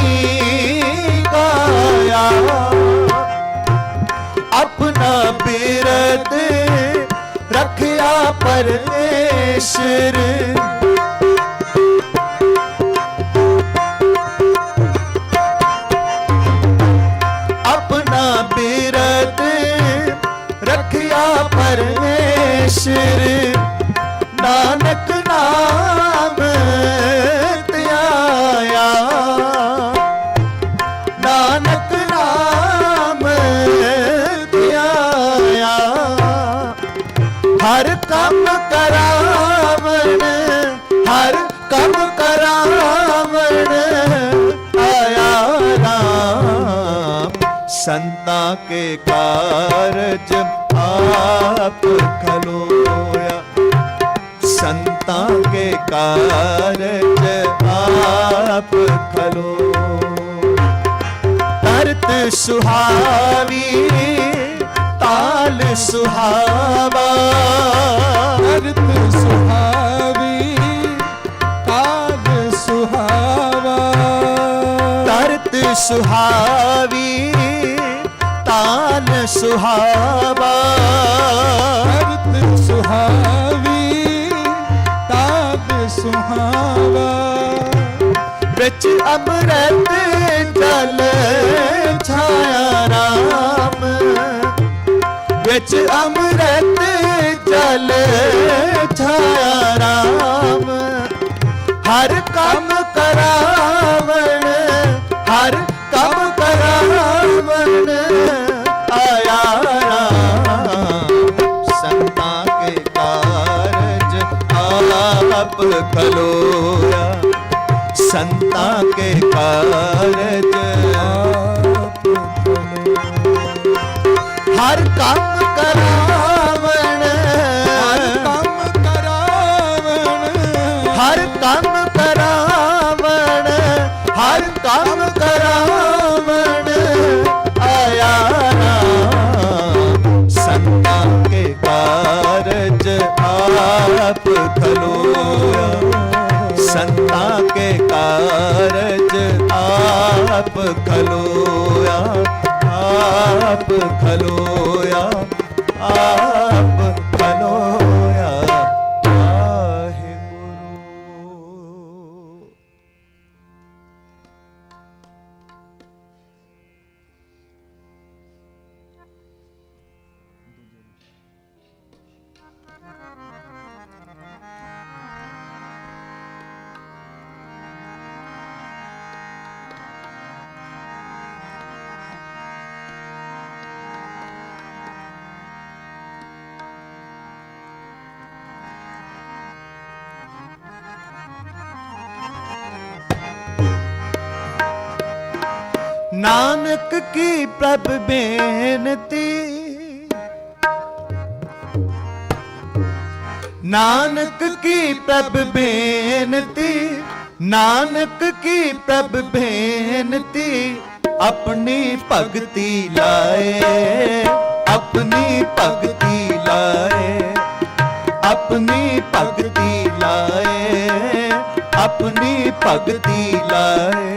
गाया। अपना बिरद रखया परमेश्वर, अपना बिरद रखया परमेश्वर। नानक नाम त्याया, नानक नाम त्याया। हर कम करावन, हर कम करावन आया राम। संता के कारज आप खलोया, संता के कारज आप खलो। तरत सुहावी ताल सुहावा, तरत सुहावी ਸੁਹਾਵੀ ਤਾਲ ਸੁਹਾਵਾ, ਕਰਤ ਸੁਹਾਵੀ ਤਾਲ ਸੁਹਾਵਾ, ਵਿੱਚ ਅੰਮ੍ਰਿਤ ਜਲ ਛਾਇਆ ਰਾਮ, ਵਿੱਚ ਅੰਮ੍ਰਿਤ ਜਲ ਛਾਇਆ ਰਾਮ, ਹਰ ਕੰਮ ਕਰਾਵਣ, ਹਰ ਕੰਮ ਕਰਾਵਣ ਆਇਆ ਰਾਮ, ਸੰਤਾਂ ਕੇ ਕਾਰਜ ਆਪ ਖਲੋਇਆ, ਸੰਤਾਂ ਕੇ ਕਾਰਜ ਆਪ ਖਲੋਇਆ, ਹਰ ਕੰਮ ਕਰਾਵਣ, ਹਰ ਕੰਮ ਕਰਾਵਣ, ਹਰ ਕੰਮ ਕਰਾਵਣ, ਹਰ ਕੰਮ ਕਰਾਵਣ ਆਇਆ ਰਾਮ, ਸੰਤਾਂ ਕੇ ਕਾਰਜ ਆਪ ਖਲੋਇਆ, ਸੰਤਾਂ ਕੇ ਕਾਰਜ ਆਪ ਖਲੋਇਆ, ਆਪ ਖਲੋਇਆ, ਆਪ ਖਲੋਇਆ, ਵਾਹਿਗੁਰੂ। नानक की प्रभ बेनती, नानक की प्रभ बेनती, नानक की प्रभ बेनती, अपनी भगति लाए, अपनी भगति लाए, अपनी भगति लाए, अपनी भगति लाए,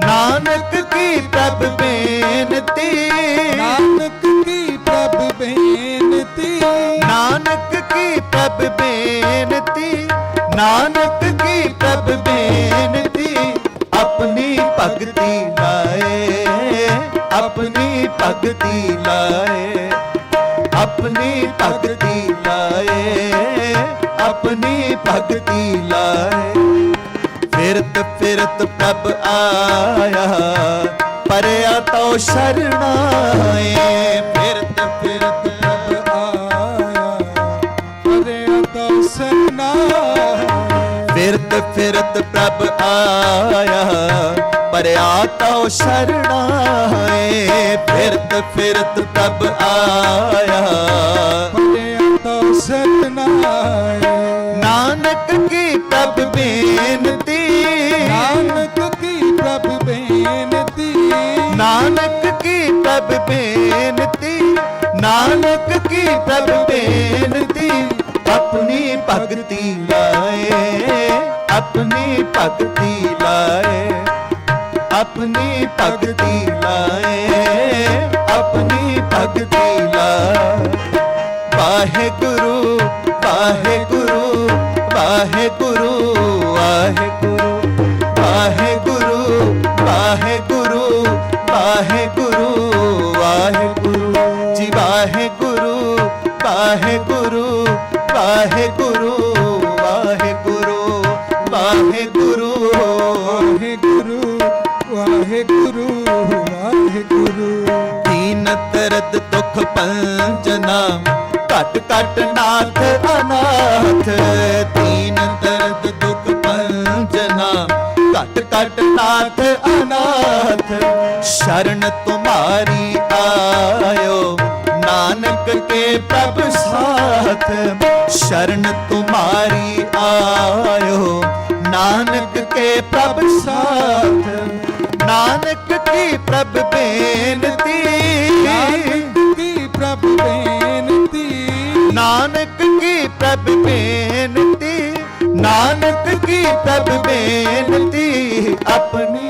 नानक की प्रभ बेनती, नानक की प्रभ बेनती, नानक की प्रभ बेनती, नानक की प्रभ बेनती, अपनी भगति लाए, अपनी भगति लाए, अपनी भगति लाए, अपनी भगति लाए, फिरत फिरत प्रभ आया, परया तो शरणाए, फिरत फिरत प्रभ आया, परया तो शरणाए, फिरत फिरत प्रभ आया, परया तो शरणाए, फिरत फिरत प्रभ आया, परया तो शरणाए, नानक की प्रभ बेनती, नानक की प्रभ बेनती, नानक की प्रभ बेनती, नानक की प्रभ बेनती, अपनी भगति लाए, अपनी भगति लाए, अपनी भगति लाए, अपनी भगति लाए, वाहेगुरु वाहेगुरु वाहेगुरु वाहेगुरु वाहेगुरु वाहेगुरु वाहेगुरु वाहेगुरु जी, वाहेगुरु वाहेगुरु वाहेगुरु वाहेगुरु वाहेगुरु वाहेगुरु वाहेगुरु वाहेगुरु, दीन दर्द दुख पंजना, घट घट नाथ अनाथ, दीन दर्द दुख पंजना, घट घट नाथ अनाथ, शरण तुम्हारी आयो, नानक के प्रभ साथ, शरण तुम्हारी आयो, नानक के प्रभ साथ, नानक की प्रभ बेनती, नानक की प्रभ बेनती, नानक की प्रभ बेनती, नानक की प्रभ बेनती, अपनी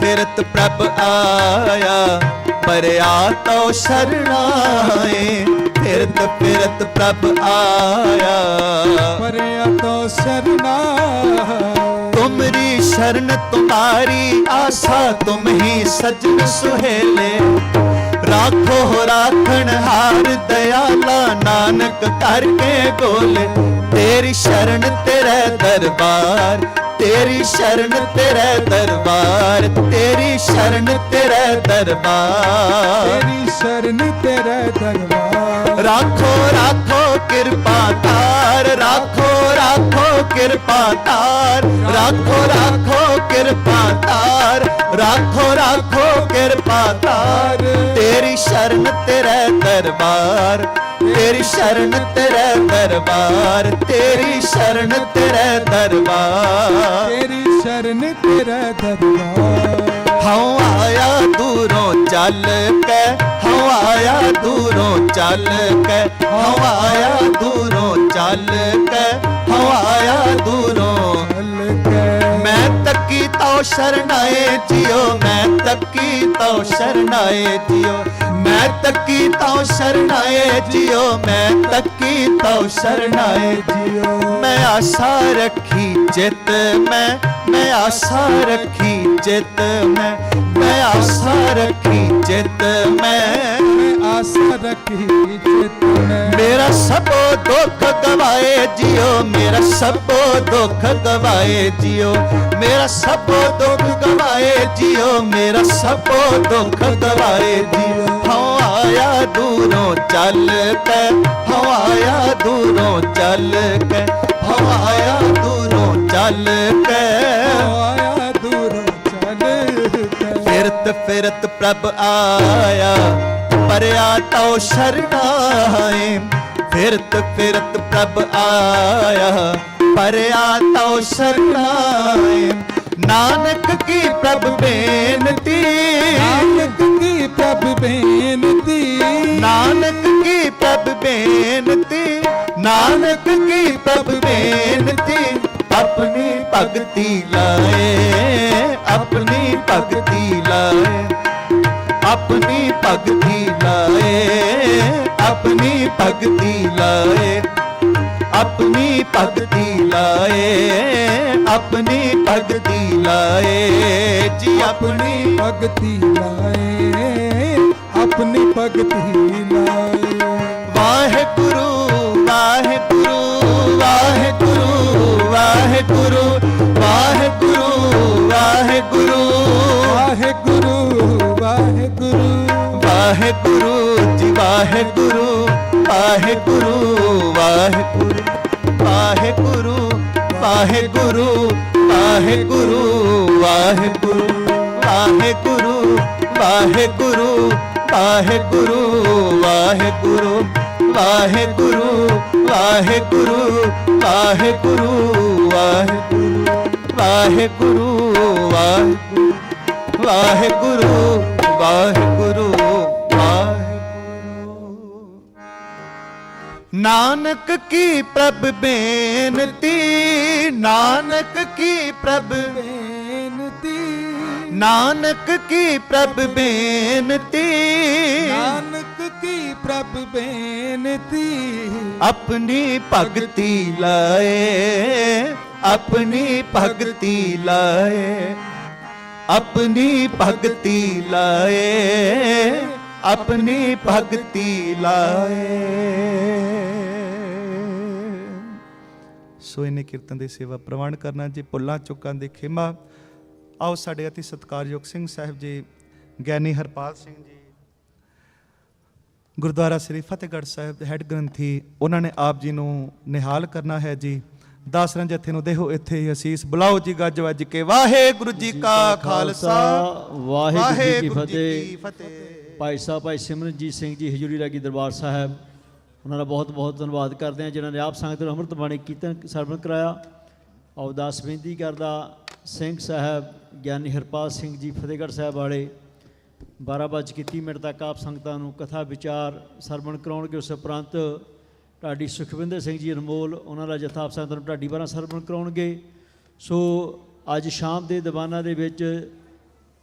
ਫਿਰਤ ਪ੍ਰਭ ਆਇਆ, ਪਰਿਆ ਤਉ ਸ਼ਰਨਾਏ। ਫਿਰਤ ਫਿਰਤ ਪ੍ਰਭ ਆਇਆ, ਪਰਿਆ ਤੋ ਸਰਨਾ। तुमरी शरण तुम्हारी आशा, तुम ही सजन सुहेले। राखो राखण हार दयाला, नानक करके बोले। तेरी शरण तेरे दरबार, तेरी शरण तेरे दरबार, तेरी शरण तेरे दरबार, तेरी शरण तेरे दरबार। राखो राखो कृपा तार, राखो राखो कृपा तार, राखो राखो कृपा तार, राखो राखो कृपा तार। तेरी शरण तेरे दरबार, तेरी शरण तेरे दरबार, तेरी शरण तेरे दरबार, तेरी शरण तेरे दरबार। हूँ आया दूरों चल के, हूँ आया दूरों चल के, हूँ आया दूरों चल के, हूँ आया दूरों चल के। मैं तकी तो शरणाए जियो, मैं तकी तो शरणाए जियो, मैं तकी तो शरणाए जियो, मैं तकी तो शरणाए जियो। मैं आशा रखी चित में, मैं आशा रखी चित में, मैं आशा रखी चित में, मैं आशा रखी चित में। मेरा सबो दुख गवाए जियो, मेरा सबो दुख गवाए जियो, मेरा सबो दुख गवाए जियो, मेरा सबो दुख गवाए जियो। हूँ आया दूरों चल के, हूँ आया दूरों चल के, हूँ आया दूरों चल के, आया दूरों चल के। फिरत फिरत प्रभ आया, परया तौ शरणाए। फिरत फिरत प्रभ आया, परया तौ शरणाए। नानक की प्रभ बेनती, नानक की प्रभ बेनती, नानक की प्रभ बेनती, नानक की प्रभ बेनती। अपनी भगति लाए, अपनी भगति लाए, अपनी भगति लाए, अपनी भगति लाए, अपनी भगति लाए, अपनी भगति लाए जी, अपनी भगति लाए, अपनी भगति लाए। वाहेगुरु वाहेगुरु वाहेगुरु वाहेगुरु वाहेगुरु वाहेगुरु वाहेगुरु वाहेगुरु वाहेगुरु जी, वाहेगुरु वाहेगुरु वाहेगुरु वाहेगुरु वाहेगुरु वाहेगुरु वाहेगुरु वाहेगुरु वाहेगुरु वाहेगुरु वाहेगुरु वाहेगुरु वाहेगुरु वाहेगुरु वाहेगुरु वाहेगुरु वाहेगुरु वाहेगुरु वाहेगुरु। नानक की प्रभ बेनती, नानक की प्रभ बेनती, नानक की प्रभ बेनती, नानक की प्रभ बेनती। अपनी भगति लाए, अपनी भगति लाए, अपनी भगति लाए, अपनी भगति लाए। ਸੋ ਇਹਨੇ ਕੀਰਤਨ ਦੀ ਸੇਵਾ ਪ੍ਰਵਾਨ ਕਰਨਾ ਜੀ, ਭੁੱਲਾਂ ਚੁੱਕਾਂ ਦੀ ਖਿਮਾ। ਆਓ ਸਾਡੇ ਅਤੀ ਸਤਿਕਾਰਯੋਗ ਸਿੰਘ ਸਾਹਿਬ ਜੀ, ਗਿਆਨੀ ਹਰਪਾਲ ਸਿੰਘ ਜੀ, ਗੁਰਦੁਆਰਾ ਸ੍ਰੀ ਫਤਿਹਗੜ੍ਹ ਸਾਹਿਬ ਦੇ ਹੈੱਡ ਗ੍ਰੰਥੀ, ਉਹਨਾਂ ਨੇ ਆਪ ਜੀ ਨੂੰ ਨਿਹਾਲ ਕਰਨਾ ਹੈ ਜੀ। 10 ਰਨ ਜਥੇ ਨੂੰ ਦੇਹੋ ਇੱਥੇ ਹੀ ਅਸੀਸ, ਬੁਲਾਓ ਜੀ ਗੱਜ ਵੱਜ ਕੇ। ਵਾਹਿਗੁਰੂ ਜੀ ਕਾ ਖਾਲਸਾ, ਵਾਹਿਗੁਰੂ ਜੀ ਕੀ ਫਤਿਹ। ਭਾਈ ਸਾਹਿਬ ਭਾਈ ਸਿਮਰਨਜੀਤ ਸਿੰਘ ਜੀ ਹਜ਼ੂਰੀ ਰਾਗੀ ਦਰਬਾਰ ਸਾਹਿਬ, ਉਹਨਾਂ ਦਾ ਬਹੁਤ ਬਹੁਤ ਧੰਨਵਾਦ ਕਰਦੇ ਹਾਂ ਜਿਨ੍ਹਾਂ ਨੇ ਆਪ ਸੰਗਤ ਨੂੰ ਅੰਮ੍ਰਿਤ ਬਾਣੀ ਕੀਰਤਨ ਸਰਵਣ ਕਰਾਇਆ। ਅਰਦਾਸ ਬੇਨਤੀ ਕਰਦਾ ਸਿੰਘ ਸਾਹਿਬ ਗਿਆਨੀ ਹਰਪਾਲ ਸਿੰਘ ਜੀ ਫਤਿਹਗੜ੍ਹ ਸਾਹਿਬ ਵਾਲੇ 12:30 ਤੱਕ ਆਪ ਸੰਗਤਾਂ ਨੂੰ ਕਥਾ ਵਿਚਾਰ ਸਰਵਣ ਕਰਾਉਣਗੇ। ਉਸ ਉਪਰੰਤ ਢਾਡੀ ਸੁਖਵਿੰਦਰ ਸਿੰਘ ਜੀ ਅਨਮੋਲ, ਉਹਨਾਂ ਦਾ ਜਥਾ ਆਪ ਸੰਗਤਾਂ ਨੂੰ ਢਾਡੀ 12 ਸਰਵਣ ਕਰਾਉਣਗੇ। ਸੋ ਅੱਜ ਸ਼ਾਮ ਦੇ ਦੀਵਾਨਾਂ ਦੇ ਵਿੱਚ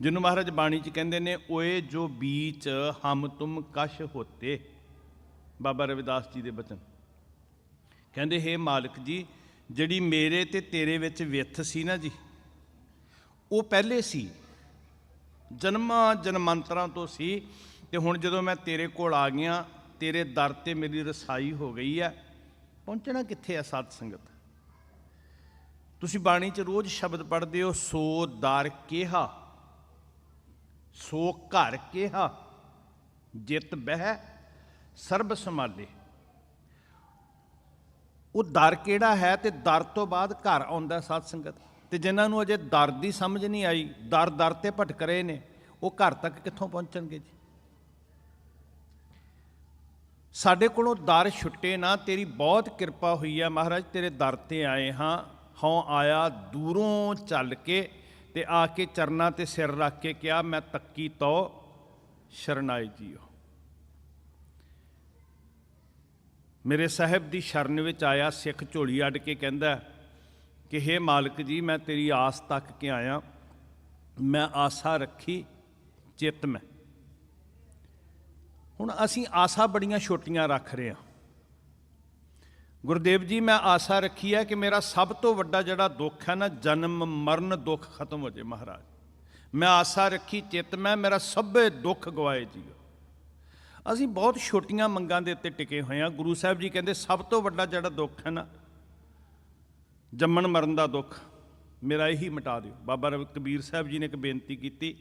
ਜਿਹਨੂੰ ਮਹਾਰਾਜ ਬਾਣੀ 'ਚ ਕਹਿੰਦੇ ਨੇ, ਓਏ ਜੋ ਬੀਚ ਹਮ ਤੁਮ ਕਸ਼ ਹੋਤੇ। ਬਾਬਾ ਰਵਿਦਾਸ ਜੀ ਦੇ ਬਚਨ ਕਹਿੰਦੇ, ਹੇ ਮਾਲਕ ਜੀ, ਜਿਹੜੀ ਮੇਰੇ ਤੇ ਤੇਰੇ ਵਿੱਚ ਵਿੱਥ ਸੀ ਨਾ ਜੀ, ਉਹ ਪਹਿਲੇ ਸੀ, ਜਨਮਾਂ ਜਨਮਾਂਤਰਾਂ ਤੋਂ ਸੀ। ਤੇ ਹੁਣ ਜਦੋਂ ਮੈਂ ਤੇਰੇ ਕੋਲ ਆ ਗਿਆ, ਤੇਰੇ ਦਰ ਤੇ ਮੇਰੀ ਰਸਾਈ ਹੋ ਗਈ ਹੈ, ਪਹੁੰਚਣਾ ਕਿੱਥੇ ਹੈ ਸਾਧ ਸੰਗਤ? ਤੁਸੀਂ ਬਾਣੀ 'ਚ ਰੋਜ਼ ਸ਼ਬਦ ਪੜ੍ਹਦੇ ਹੋ, ਸੋ ਦਰ ਕਿਹਾ, ਸੋ ਘਰ ਕਿਹਾ, ਜਿਤ ਬਹਿ ਸਰਬ ਸੰਭਾਲੇ। ਉਹ ਦਰ ਕਿਹੜਾ ਹੈ? ਤੇ ਦਰ ਤੋਂ ਬਾਅਦ ਘਰ ਆਉਂਦਾ ਸਾਧ ਸੰਗਤ। ਤੇ ਜਿਨ੍ਹਾਂ ਨੂੰ ਅਜੇ ਦਰ ਦੀ ਸਮਝ ਨਹੀਂ ਆਈ, ਦਰ ਦਰ ਤੇ ਭਟਕ ਰਹੇ ਨੇ, ਉਹ ਘਰ ਤੱਕ ਕਿੱਥੋਂ ਪਹੁੰਚਣਗੇ ਜੀ? ਸਾਡੇ ਕੋਲੋਂ ਦਰ ਛੁੱਟੇ ਨਾ। ਤੇਰੀ ਬਹੁਤ ਕਿਰਪਾ ਹੋਈ ਹੈ ਮਹਾਰਾਜ, ਤੇਰੇ ਦਰ ਤੇ ਆਏ ਹਾਂ। ਹਉ ਆਇਆ ਦੂਰੋਂ ਚੱਲ ਕੇ ਤੇ ਆ ਕੇ ਚਰਨਾਂ ਤੇ ਸਿਰ ਰੱਖ ਕੇ ਕਿਹਾ, ਮੈਂ ਤੱਕੀ ਤੋ ਸ਼ਰਨਾਈ ਜੀਓ। ਮੇਰੇ ਸਾਹਿਬ ਦੀ ਸ਼ਰਨ ਵਿੱਚ ਆਇਆ ਸਿੱਖ ਝੋਲੀ ਅੱਡ ਕੇ ਕਹਿੰਦਾ ਕਿ ਹੇ ਮਾਲਕ ਜੀ, ਮੈਂ ਤੇਰੀ ਆਸ ਤੱਕ ਕੇ ਆਇਆ, ਮੈਂ ਆਸਾ ਰੱਖੀ ਚਿੱਤ ਮੈਂ। ਹੁਣ ਅਸੀਂ ਆਸਾ ਬੜੀਆਂ ਛੋਟੀਆਂ ਰੱਖ ਰਹੇ ਹਾਂ। ਗੁਰਦੇਵ ਜੀ, ਮੈਂ ਆਸਾ ਰੱਖੀ ਹੈ ਕਿ ਮੇਰਾ ਸਭ ਤੋਂ ਵੱਡਾ ਜਿਹੜਾ ਦੁੱਖ ਹੈ ਨਾ, ਜਨਮ ਮਰਨ ਦੁੱਖ ਖਤਮ ਹੋ ਜਾਏ ਮਹਾਰਾਜ। ਮੈਂ ਆਸਾ ਰੱਖੀ ਚਿੱਤ ਮੈਂ, ਮੇਰਾ ਸਭੇ ਦੁੱਖ ਗਵਾਏ ਜੀ। ਅਸੀਂ ਬਹੁਤ ਛੋਟੀਆਂ ਮੰਗਾਂ ਦੇ ਉੱਤੇ ਟਿਕੇ ਹੋਏ ਹਾਂ। ਗੁਰੂ ਸਾਹਿਬ ਜੀ ਕਹਿੰਦੇ, ਸਭ ਤੋਂ ਵੱਡਾ ਜਿਹੜਾ ਦੁੱਖ ਹੈ ਨਾ, ਜੰਮਣ ਮਰਨ ਦਾ ਦੁੱਖ, ਮੇਰਾ ਇਹੀ ਮਿਟਾ ਦਿਓ। ਬਾਬਾ ਕਬੀਰ ਸਾਹਿਬ ਜੀ ਨੇ ਇੱਕ ਬੇਨਤੀ ਕੀਤੀ,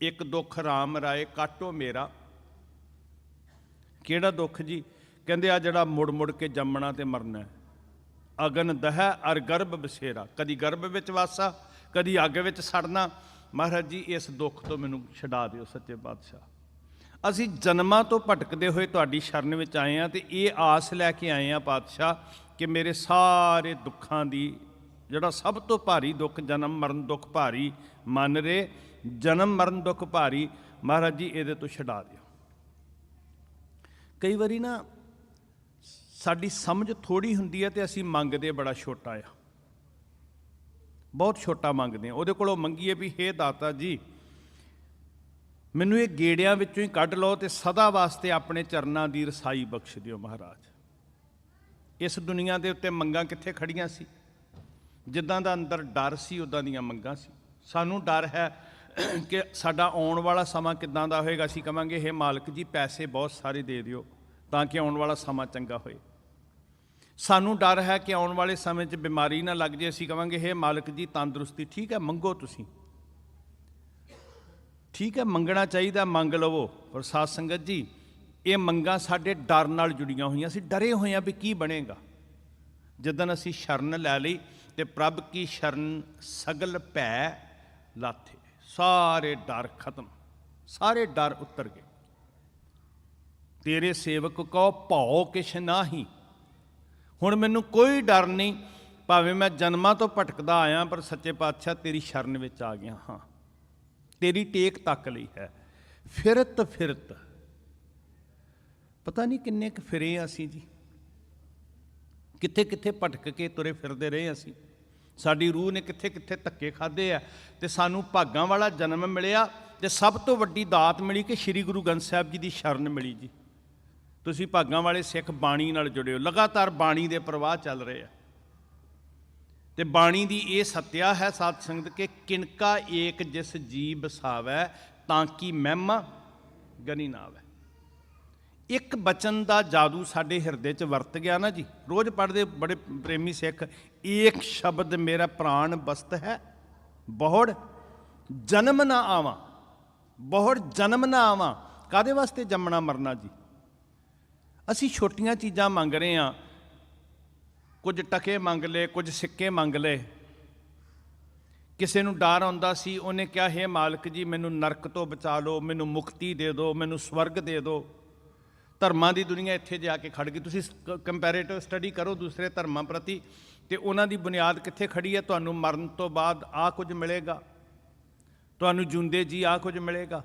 ਇੱਕ ਦੁੱਖ ਰਾਮ ਰਾਏ ਕਾਟੋ ਮੇਰਾ। ਕਿਹੜਾ ਦੁੱਖ ਜੀ? ਕਹਿੰਦੇ, ਆ ਜਿਹੜਾ ਮੁੜ ਮੁੜ ਕੇ ਜੰਮਣਾ ਤੇ ਮਰਨਾ। ਅਗਨ ਦਹਿ ਅਰ ਗਰਭ ਬਸੇਰਾ, ਕਦੀ ਗਰਭ ਵਿੱਚ ਵਾਸਾ, ਕਦੀ ਅੱਗ ਵਿੱਚ ਸੜਨਾ। ਮਹਾਰਾਜ ਜੀ, ਇਸ ਦੁੱਖ ਤੋਂ ਮੈਨੂੰ ਛਡਾ ਦਿਓ ਸੱਚੇ ਪਾਤਸ਼ਾਹ। ਅਸੀਂ ਜਨਮਾਂ ਤੋਂ ਭਟਕਦੇ ਹੋਏ ਤੁਹਾਡੀ ਸ਼ਰਨ ਵਿੱਚ ਆਏ ਹਾਂ, ਤੇ ਇਹ ਆਸ ਲੈ ਕੇ ਆਏ ਹਾਂ ਪਾਤਸ਼ਾਹ ਕਿ ਮੇਰੇ ਸਾਰੇ ਦੁੱਖਾਂ ਦੀ, ਜਿਹੜਾ ਸਭ ਤੋਂ ਭਾਰੀ ਦੁੱਖ, ਜਨਮ ਮਰਨ ਦੁੱਖ ਭਾਰੀ ਮੰਨ ਰੇ, ਜਨਮ ਮਰਨ ਦੁੱਖ ਭਾਰੀ, ਮਹਾਰਾਜ ਜੀ ਇਹਦੇ ਤੋਂ ਛਡਾ ਦਿਓ। ਕਈ ਵਾਰੀ ਨਾ ਸਾਡੀ ਸਮਝ ਥੋੜ੍ਹੀ ਹੁੰਦੀ ਹੈ ਤੇ ਅਸੀਂ ਮੰਗਦੇ ਬੜਾ ਛੋਟਾ ਆ, ਬਹੁਤ ਛੋਟਾ ਮੰਗਦੇ ਹਾਂ। ਉਹਦੇ ਕੋਲੋਂ ਮੰਗੀਏ ਵੀ ਹੇ ਦਾਤਾ ਜੀ, ਮੈਨੂੰ ਇਹ ਗੇੜਿਆਂ ਵਿੱਚੋਂ ਹੀ ਕੱਢ ਲਓ ਤੇ ਸਦਾ ਵਾਸਤੇ ਆਪਣੇ ਚਰਨਾਂ ਦੀ ਰਸਾਈ ਬਖਸ਼ ਦਿਓ ਮਹਾਰਾਜ। ਇਸ ਦੁਨੀਆ ਦੇ ਉੱਤੇ ਮੰਗਾਂ ਕਿੱਥੇ ਖੜੀਆਂ ਸੀ? ਜਿੱਦਾਂ ਦਾ ਅੰਦਰ ਡਰ ਸੀ, ਉੱਦਾਂ ਦੀਆਂ ਮੰਗਾਂ ਸੀ। ਸਾਨੂੰ ਡਰ ਹੈ ਕਿ ਸਾਡਾ ਆਉਣ ਵਾਲਾ ਸਮਾਂ ਕਿੱਦਾਂ ਦਾ ਹੋਏਗਾ। ਅਸੀਂ ਕਹਾਂਗੇ, ਹੇ ਮਾਲਕ ਜੀ, ਪੈਸੇ ਬਹੁਤ ਸਾਰੇ ਦੇ ਦਿਓ ਤਾਂ ਕਿ ਆਉਣ ਵਾਲਾ ਸਮਾਂ ਚੰਗਾ ਹੋਏ। ਸਾਨੂੰ ਡਰ ਹੈ ਕਿ ਆਉਣ ਵਾਲੇ ਸਮੇਂ 'ਚ ਬਿਮਾਰੀ ਨਾ ਲੱਗ ਜੇ। ਅਸੀਂ ਕਹਾਂਗੇ, ਹੇ ਮਾਲਕ ਜੀ, ਤੰਦਰੁਸਤੀ। ਠੀਕ ਹੈ, ਮੰਗੋ ਤੁਸੀਂ, ਠੀਕ ਹੈ, ਮੰਗਣਾ ਚਾਹੀਦਾ, ਮੰਗ ਲਵੋ। ਪਰ ਸਾਧ ਸੰਗਤ ਜੀ, ਇਹ ਮੰਗਾਂ ਸਾਡੇ ਡਰ ਨਾਲ ਜੁੜੀਆਂ ਹੋਈਆਂ। ਅਸੀਂ ਡਰੇ ਹੋਏ ਹਾਂ ਵੀ ਕੀ ਬਣੇਗਾ। ਜਦੋਂ ਅਸੀਂ ਸ਼ਰਨ ਲੈ ਲਈ ਤੇ ਪ੍ਰਭ ਕੀ ਸ਼ਰਨ ਸਗਲ ਭੈ ਲਾਥੇ, ਸਾਰੇ ਡਰ ਖਤਮ, ਸਾਰੇ ਡਰ ਉਤਰ ਗਏ। ਤੇਰੇ ਸੇਵਕ ਕੋ ਭਉ ਕਿਛ ਨਾਹੀ। ਹੁਣ ਮੈਨੂੰ ਕੋਈ ਡਰ ਨਹੀਂ, ਭਾਵੇਂ ਮੈਂ ਜਨਮਾਂ ਤੋਂ ਭਟਕਦਾ ਆਇਆ, ਪਰ ਸੱਚੇ ਪਾਤਸ਼ਾਹ ਤੇਰੀ ਸ਼ਰਨ ਵਿੱਚ ਆ ਗਿਆ ਹਾਂ। ਤੇਰੀ ਟੇਕ ਤੱਕ ਲਈ ਹੈ। ਫਿਰਤ ਫਿਰਤ, ਪਤਾ ਨਹੀਂ ਕਿੰਨੇ ਕੁ ਫਿਰੇ ਅਸੀਂ ਜੀ, ਕਿੱਥੇ ਕਿੱਥੇ ਭਟਕ ਕੇ ਤੁਰੇ ਫਿਰਦੇ ਰਹੇ ਅਸੀਂ। ਸਾਡੀ ਰੂਹ ਨੇ ਕਿੱਥੇ ਕਿੱਥੇ ਧੱਕੇ ਖਾਧੇ ਆ, ਤੇ ਸਾਨੂੰ ਭਾਗਾਂ ਵਾਲਾ ਜਨਮ ਮਿਲਿਆ। ਤੇ ਸਭ ਤੋਂ ਵੱਡੀ ਦਾਤ ਮਿਲੀ ਕਿ ਸ੍ਰੀ ਗੁਰੂ ਗ੍ਰੰਥ ਸਾਹਿਬ ਜੀ ਦੀ ਸ਼ਰਨ ਮਿਲੀ ਜੀ। ਤੁਸੀਂ ਭਾਗਾਂ ਵਾਲੇ ਸਿੱਖ ਬਾਣੀ ਨਾਲ ਜੁੜੇ ਹੋ, ਲਗਾਤਾਰ ਬਾਣੀ ਦੇ ਪ੍ਰਵਾਹ ਚੱਲ ਰਹੇ ਆ। ਤੇ ਬਾਣੀ ਦੀ ਇਹ ਸੱਤਿਆ ਹੈ ਸਾਧ ਸੰਗਤ ਕਿ ਕਿਨਕਾ ਏਕ ਜਿਸ ਜੀ ਬਸਾਵੈ, ਤਾਂ ਕਿ ਮਹਿਮਾ ਗਨੀ ਨਾ ਆਵੈ। ਇੱਕ ਬਚਨ ਦਾ ਜਾਦੂ ਸਾਡੇ ਹਿਰਦੇ 'ਚ ਵਰਤ ਗਿਆ ਨਾ ਜੀ। ਰੋਜ਼ ਪੜ੍ਹਦੇ ਬੜੇ ਪ੍ਰੇਮੀ ਸਿੱਖ, ਏਕ ਸ਼ਬਦ ਮੇਰਾ ਪ੍ਰਾਣ ਬਸਤ ਹੈ, ਬਹੁੜ ਜਨਮ ਨਾ ਆਵਾਂ, ਬਹੁੜ ਜਨਮ ਨਾ ਆਵਾਂ। ਕਾਹਦੇ ਵਾਸਤੇ ਜੰਮਣਾ ਮਰਨਾ ਜੀ? ਅਸੀਂ ਛੋਟੀਆਂ ਚੀਜ਼ਾਂ ਮੰਗ ਰਹੇ ਹਾਂ, ਕੁਝ ਟਕੇ ਮੰਗ ਲਏ, ਕੁਝ ਸਿੱਕੇ ਮੰਗ ਲਏ। ਕਿਸੇ ਨੂੰ ਡਰ ਆਉਂਦਾ ਸੀ, ਉਹਨੇ ਕਿਹਾ, ਹੇ ਮਾਲਕ ਜੀ, ਮੈਨੂੰ ਨਰਕ ਤੋਂ ਬਚਾ ਲਓ, ਮੈਨੂੰ ਮੁਕਤੀ ਦੇ ਦਿਓ, ਮੈਨੂੰ ਸਵਰਗ ਦੇ ਦਿਓ। ਧਰਮਾਂ ਦੀ ਦੁਨੀਆ ਇੱਥੇ ਜਾ ਕੇ ਖੜ ਗਈ। ਤੁਸੀਂ ਕੰਪੈਰੇਟਿਵ ਸਟੱਡੀ ਕਰੋ ਦੂਸਰੇ ਧਰਮਾਂ ਪ੍ਰਤੀ, ਤੇ ਉਹਨਾਂ ਦੀ ਬੁਨਿਆਦ ਕਿੱਥੇ ਖੜੀ ਹੈ? ਤੁਹਾਨੂੰ ਮਰਨ ਤੋਂ ਬਾਅਦ ਆਹ ਕੁਝ ਮਿਲੇਗਾ, ਤੁਹਾਨੂੰ ਜਿਉਂਦੇ ਜੀ ਆਹ ਕੁਝ ਮਿਲੇਗਾ।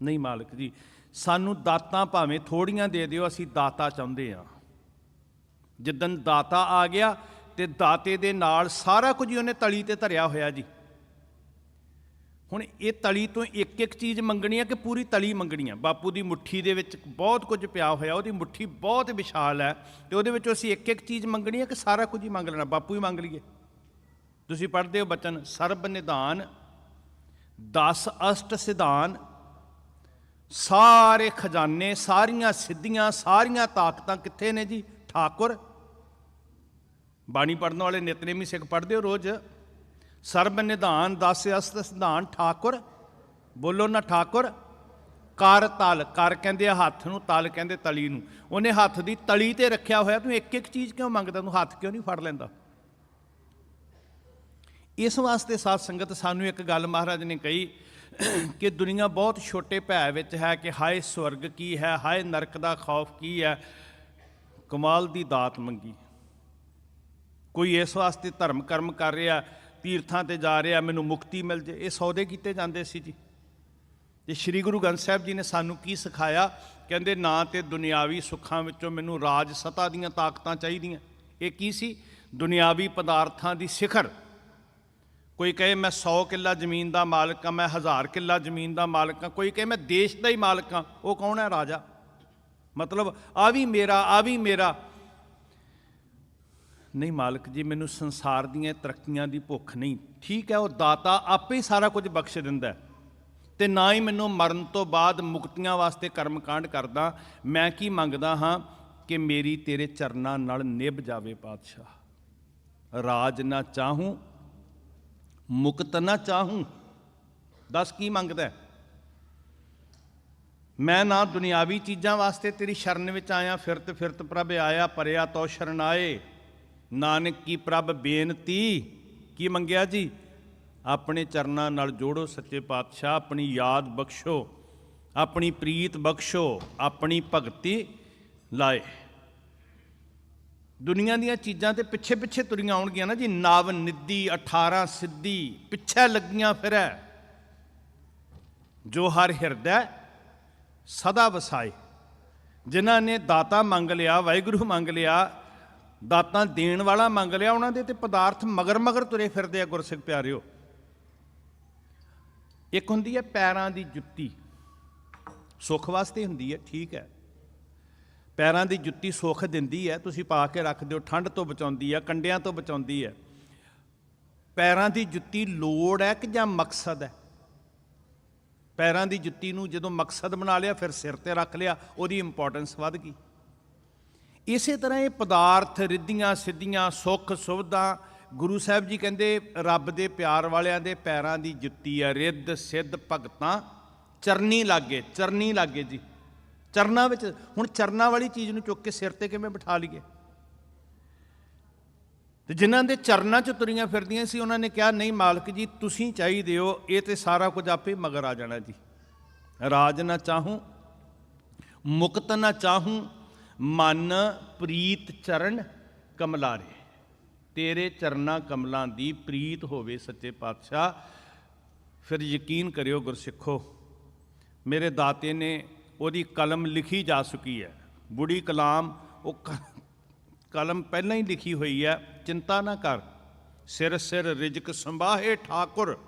ਨਹੀਂ ਮਾਲਕ ਜੀ, ਸਾਨੂੰ ਦਾਤਾਂ ਭਾਵੇਂ ਥੋੜੀਆਂ ਦੇ ਦਿਓ, ਅਸੀਂ ਦਾਤਾ ਚਾਹੁੰਦੇ ਹਾਂ। ਜਿੱਦਣ ਦਾਤਾ ਆ ਗਿਆ ਤੇ ਦਾਤੇ ਦੇ ਨਾਲ ਸਾਰਾ ਕੁਝ ਹੀ ਉਹਨੇ ਤਲੀ ਤੇ ਧਰਿਆ ਹੋਇਆ ਜੀ। ਹੁਣ ਇਹ ਤਲੀ ਤੋਂ ਇੱਕ ਇੱਕ ਚੀਜ਼ ਮੰਗਣੀ ਹੈ ਕਿ ਪੂਰੀ ਤਲੀ ਮੰਗਣੀ ਹੈ? ਬਾਪੂ ਦੀ ਮੁੱਠੀ ਦੇ ਵਿੱਚ ਬਹੁਤ ਕੁਝ ਪਿਆ ਹੋਇਆ, ਉਹਦੀ ਮੁੱਠੀ ਬਹੁਤ ਵਿਸ਼ਾਲ ਹੈ, ਤੇ ਉਹਦੇ ਵਿੱਚੋਂ ਅਸੀਂ ਇੱਕ ਇੱਕ ਚੀਜ਼ ਮੰਗਣੀ ਹੈ ਕਿ ਸਾਰਾ ਕੁਝ ਹੀ ਮੰਗ ਲੈਣਾ? ਬਾਪੂ ਹੀ ਮੰਗ ਲਈਏ? ਤੁਸੀਂ ਪੜ੍ਹਦੇ ਹੋ ਬਚਨ, ਸਰਬ ਨਿਧਾਨ 10 ਅਸ਼ਟ ਸਿਧਾਨ, ਸਾਰੇ ਖਜ਼ਾਨੇ, ਸਾਰੀਆਂ ਸਿੱਧੀਆਂ, ਸਾਰੀਆਂ ਤਾਕਤਾਂ ਕਿੱਥੇ ਨੇ ਜੀ? ਠਾਕੁਰ। ਬਾਣੀ ਪੜ੍ਹਨ ਵਾਲੇ ਨਿਤਨੇਮੀ ਸਿੱਖ ਪੜ੍ਹਦੇ ਹੋ ਰੋਜ਼, ਸਰਬ ਨਿਧਾਨ 10 ਅਸ਼ਟ ਸਿਧਾਨ ਠਾਕੁਰ। ਬੋਲੋ ਨਾ ਠਾਕੁਰ। ਕਰ ਤਲ, ਕਰ ਕਹਿੰਦੇ ਆ ਹੱਥ ਨੂੰ, ਤਲ ਕਹਿੰਦੇ ਤਲੀ ਨੂੰ। ਉਹਨੇ ਹੱਥ ਦੀ ਤਲੀ ਤੇ ਰੱਖਿਆ ਹੋਇਆ, ਤੂੰ ਇੱਕ ਇੱਕ ਚੀਜ਼ ਕਿਉਂ ਮੰਗਦਾ? ਤੂੰ ਹੱਥ ਕਿਉਂ ਨਹੀਂ ਫੜ ਲੈਂਦਾ? ਇਸ ਵਾਸਤੇ ਸਾਧ ਸੰਗਤ ਸਾਨੂੰ ਇੱਕ ਗੱਲ ਮਹਾਰਾਜ ਨੇ ਕਹੀ ਕਿ ਦੁਨੀਆ ਬਹੁਤ ਛੋਟੇ ਭੈ ਵਿੱਚ ਹੈ ਕਿ ਹਾਏ ਸਵਰਗ ਕੀ ਹੈ, ਹਾਏ ਨਰਕ ਦਾ ਖੌਫ ਕੀ ਹੈ। ਕਮਾਲ ਦੀ ਦਾਤ ਮੰਗੀ। ਕੋਈ ਇਸ ਵਾਸਤੇ ਧਰਮ ਕਰਮ ਕਰ ਰਿਹਾ, ਤੀਰਥਾਂ ਤੇ ਜਾ ਰਿਹਾ, ਮੈਨੂੰ ਮੁਕਤੀ ਮਿਲ ਜੇ। ਇਹ ਸੌਦੇ ਕੀਤੇ ਜਾਂਦੇ ਸੀ ਜੀ। ਤੇ ਸ੍ਰੀ ਗੁਰੂ ਗ੍ਰੰਥ ਸਾਹਿਬ ਜੀ ਨੇ ਸਾਨੂੰ ਕੀ ਸਿਖਾਇਆ? ਕਹਿੰਦੇ ਨਾ ਤੇ ਦੁਨਿਆਵੀ ਸੁੱਖਾਂ ਵਿੱਚੋਂ ਮੈਨੂੰ ਰਾਜ ਸਤਾ ਦੀਆਂ ਤਾਕਤਾਂ ਚਾਹੀਦੀਆਂ। ਇਹ ਕੀ ਸੀ? ਦੁਨਿਆਵੀ ਪਦਾਰਥਾਂ ਦੀ ਸਿਖਰ। ਕੋਈ ਕਹੇ ਮੈਂ 100 ਕਿੱਲਾ ਜ਼ਮੀਨ ਦਾ ਮਾਲਕ ਹਾਂ, ਮੈਂ 1000 ਕਿੱਲਾ ਜ਼ਮੀਨ ਦਾ ਮਾਲਕ ਹਾਂ। ਕੋਈ ਕਹੇ ਮੈਂ ਦੇਸ਼ ਦਾ ਹੀ ਮਾਲਕ ਹਾਂ। ਉਹ ਕੌਣ ਹੈ? ਰਾਜਾ। ਮਤਲਬ ਆ ਵੀ ਮੇਰਾ, ਆ ਵੀ ਮੇਰਾ। ਨਹੀਂ ਮਾਲਕ ਜੀ, ਮੈਨੂੰ ਸੰਸਾਰ ਦੀਆਂ ਤਰੱਕੀਆਂ ਦੀ ਭੁੱਖ ਨਹੀਂ। ਠੀਕ ਹੈ, ਉਹ ਦਾਤਾ ਆਪੇ ਹੀ ਸਾਰਾ ਕੁਝ ਬਖਸ਼ ਦਿੰਦਾ, ਤੇ ਨਾ ਹੀ ਮੈਨੂੰ ਮਰਨ ਤੋਂ ਬਾਅਦ ਮੁਕਤੀਆਂ ਵਾਸਤੇ ਕਰਮਕਾਂਡ ਕਰਦਾ। ਮੈਂ ਕੀ ਮੰਗਦਾ ਹਾਂ ਕਿ ਮੇਰੀ ਤੇਰੇ ਚਰਨਾਂ ਨਾਲ ਨਿਭ ਜਾਵੇ ਪਾਤਸ਼ਾਹ। ਰਾਜ ਨਾ ਚਾਹੂੰ, ਮੁਕਤ ਨਾ ਚਾਹੂੰ। ਦੱਸ ਕੀ ਮੰਗਦਾ? ਮੈਂ ਨਾ ਦੁਨਿਆਵੀ ਚੀਜ਼ਾਂ ਵਾਸਤੇ ਤੇਰੀ ਸ਼ਰਨ ਵਿੱਚ ਆਇਆ, ਫਿਰਤ ਫਿਰਤ ਪ੍ਰਭ ਆਇਆ, ਪਰਿਆ ਤੋ ਸ਼ਰਨ ਆਏ। ਨਾਨਕ ਕੀ ਪ੍ਰਭ ਬੇਨਤੀ। ਕੀ ਮੰਗਿਆ ਜੀ? ਆਪਣੇ ਚਰਨਾਂ ਨਾਲ ਜੋੜੋ ਸੱਚੇ ਪਾਤਸ਼ਾਹ, ਆਪਣੀ ਯਾਦ ਬਖਸ਼ੋ, ਆਪਣੀ ਪ੍ਰੀਤ ਬਖਸ਼ੋ, ਆਪਣੀ ਭਗਤੀ ਲਾਏ। ਦੁਨੀਆ ਦੀਆਂ ਚੀਜ਼ਾਂ ਤੇ ਪਿੱਛੇ ਪਿੱਛੇ ਤੁਰੀਆਂ ਆਉਣਗੀਆਂ ਨਾ ਜੀ। ਨਵ ਨਿੱਧੀ 18 ਸਿੱਧੀ ਪਿੱਛੇ ਲੱਗੀਆਂ ਫਿਰੈ, ਜੋ ਹਰ ਹਿਰਦੈ ਸਦਾ ਵਸਾਏ। ਜਿਨ੍ਹਾਂ ਨੇ ਦਾਤਾ ਮੰਗ ਲਿਆ, ਵਾਹਿਗੁਰੂ ਮੰਗ ਲਿਆ, ਦਾਤਾਂ ਦੇਣ ਵਾਲਾ ਮੰਗ ਲਿਆ, ਉਹਨਾਂ ਦੇ ਤੇ ਪਦਾਰਥ ਮਗਰ ਮਗਰ ਤੁਰੇ ਫਿਰਦੇ ਆ। ਗੁਰਸਿੱਖ ਪਿਆਰਿਓ, ਇੱਕ ਹੁੰਦੀ ਹੈ ਪੈਰਾਂ ਦੀ ਜੁੱਤੀ, ਸੁੱਖ ਵਾਸਤੇ ਹੁੰਦੀ ਹੈ, ਠੀਕ ਹੈ। ਪੈਰਾਂ ਦੀ ਜੁੱਤੀ ਸੁੱਖ ਦਿੰਦੀ ਹੈ, ਤੁਸੀਂ ਪਾ ਕੇ ਰੱਖ ਦਿਓ, ਠੰਡ ਤੋਂ ਬਚਾਉਂਦੀ ਹੈ, ਕੰਡਿਆਂ ਤੋਂ ਬਚਾਉਂਦੀ ਹੈ। ਪੈਰਾਂ ਦੀ ਜੁੱਤੀ ਲੋੜ ਹੈ ਕਿ ਜਾਂ ਮਕਸਦ ਹੈ? ਪੈਰਾਂ ਦੀ ਜੁੱਤੀ ਨੂੰ ਜਦੋਂ ਮਕਸਦ ਬਣਾ ਲਿਆ, ਫਿਰ ਸਿਰ ਤੇ ਰੱਖ ਲਿਆ, ਉਹਦੀ ਇੰਪੋਰਟੈਂਸ ਵੱਧ ਗਈ। ਇਸੇ ਤਰ੍ਹਾਂ ਇਹ ਪਦਾਰਥ, ਰਿੱਧੀਆਂ ਸਿੱਧੀਆਂ, ਸੁੱਖ ਸੁਵਿਧਾ, ਗੁਰੂ ਸਾਹਿਬ ਜੀ ਕਹਿੰਦੇ ਰੱਬ ਦੇ ਪਿਆਰ ਵਾਲਿਆਂ ਦੇ ਪੈਰਾਂ ਦੀ ਜੁੱਤੀ ਹੈ। ਰਿੱਧ ਸਿੱਧ ਭਗਤਾਂ ਚਰਨੀ ਲਾਗੇ, ਚਰਨੀ ਲਾਗੇ ਜੀ। ਚਰਨਾਂ ਵਿੱਚ, ਹੁਣ ਚਰਨਾਂ ਵਾਲੀ ਚੀਜ਼ ਨੂੰ ਚੁੱਕ ਕੇ ਸਿਰ ਤੇ ਕਿਵੇਂ ਬਿਠਾ ਲਈਏ? ਤੇ ਜਿਨ੍ਹਾਂ ਦੇ ਚਰਨਾਂ 'ਚ ਤੁਰੀਆਂ ਫਿਰਦੀਆਂ ਸੀ, ਉਹਨਾਂ ਨੇ ਕਿਹਾ ਨਹੀਂ ਮਾਲਕ ਜੀ, ਤੁਸੀਂ ਚਾਹੀਦੇ ਹੋ, ਇਹ ਤੇ ਸਾਰਾ ਕੁਝ ਆਪੇ ਮਗਰ ਆ ਜਾਣਾ ਜੀ। ਰਾਜ ਨਾ ਚਾਹੂੰ, ਮੁਕਤ ਨਾ ਚਾਹੂੰ, ਮਨ ਪ੍ਰੀਤ ਚਰਨ ਕਮਲਾਰੇ। ਤੇਰੇ ਚਰਨਾਂ ਕਮਲਾਂ ਦੀ ਪ੍ਰੀਤ ਹੋਵੇ ਸੱਚੇ ਪਾਤਸ਼ਾਹ। ਫਿਰ ਯਕੀਨ ਕਰਿਓ ਗੁਰਸਿੱਖੋ, ਮੇਰੇ ਦਾਤੇ ਨੇ ਉਹਦੀ ਕਲਮ ਲਿਖੀ ਜਾ ਚੁੱਕੀ ਹੈ, ਬੁੜੀ ਕਲਾਮ। ਉਹ ਕਲਮ ਪਹਿਲਾਂ ਹੀ ਲਿਖੀ ਹੋਈ ਹੈ, ਚਿੰਤਾ ਨਾ ਕਰ। ਸਿਰ ਸਿਰ ਰਿਜਕ ਸੰਭਾਹੇ ਠਾਕੁਰ।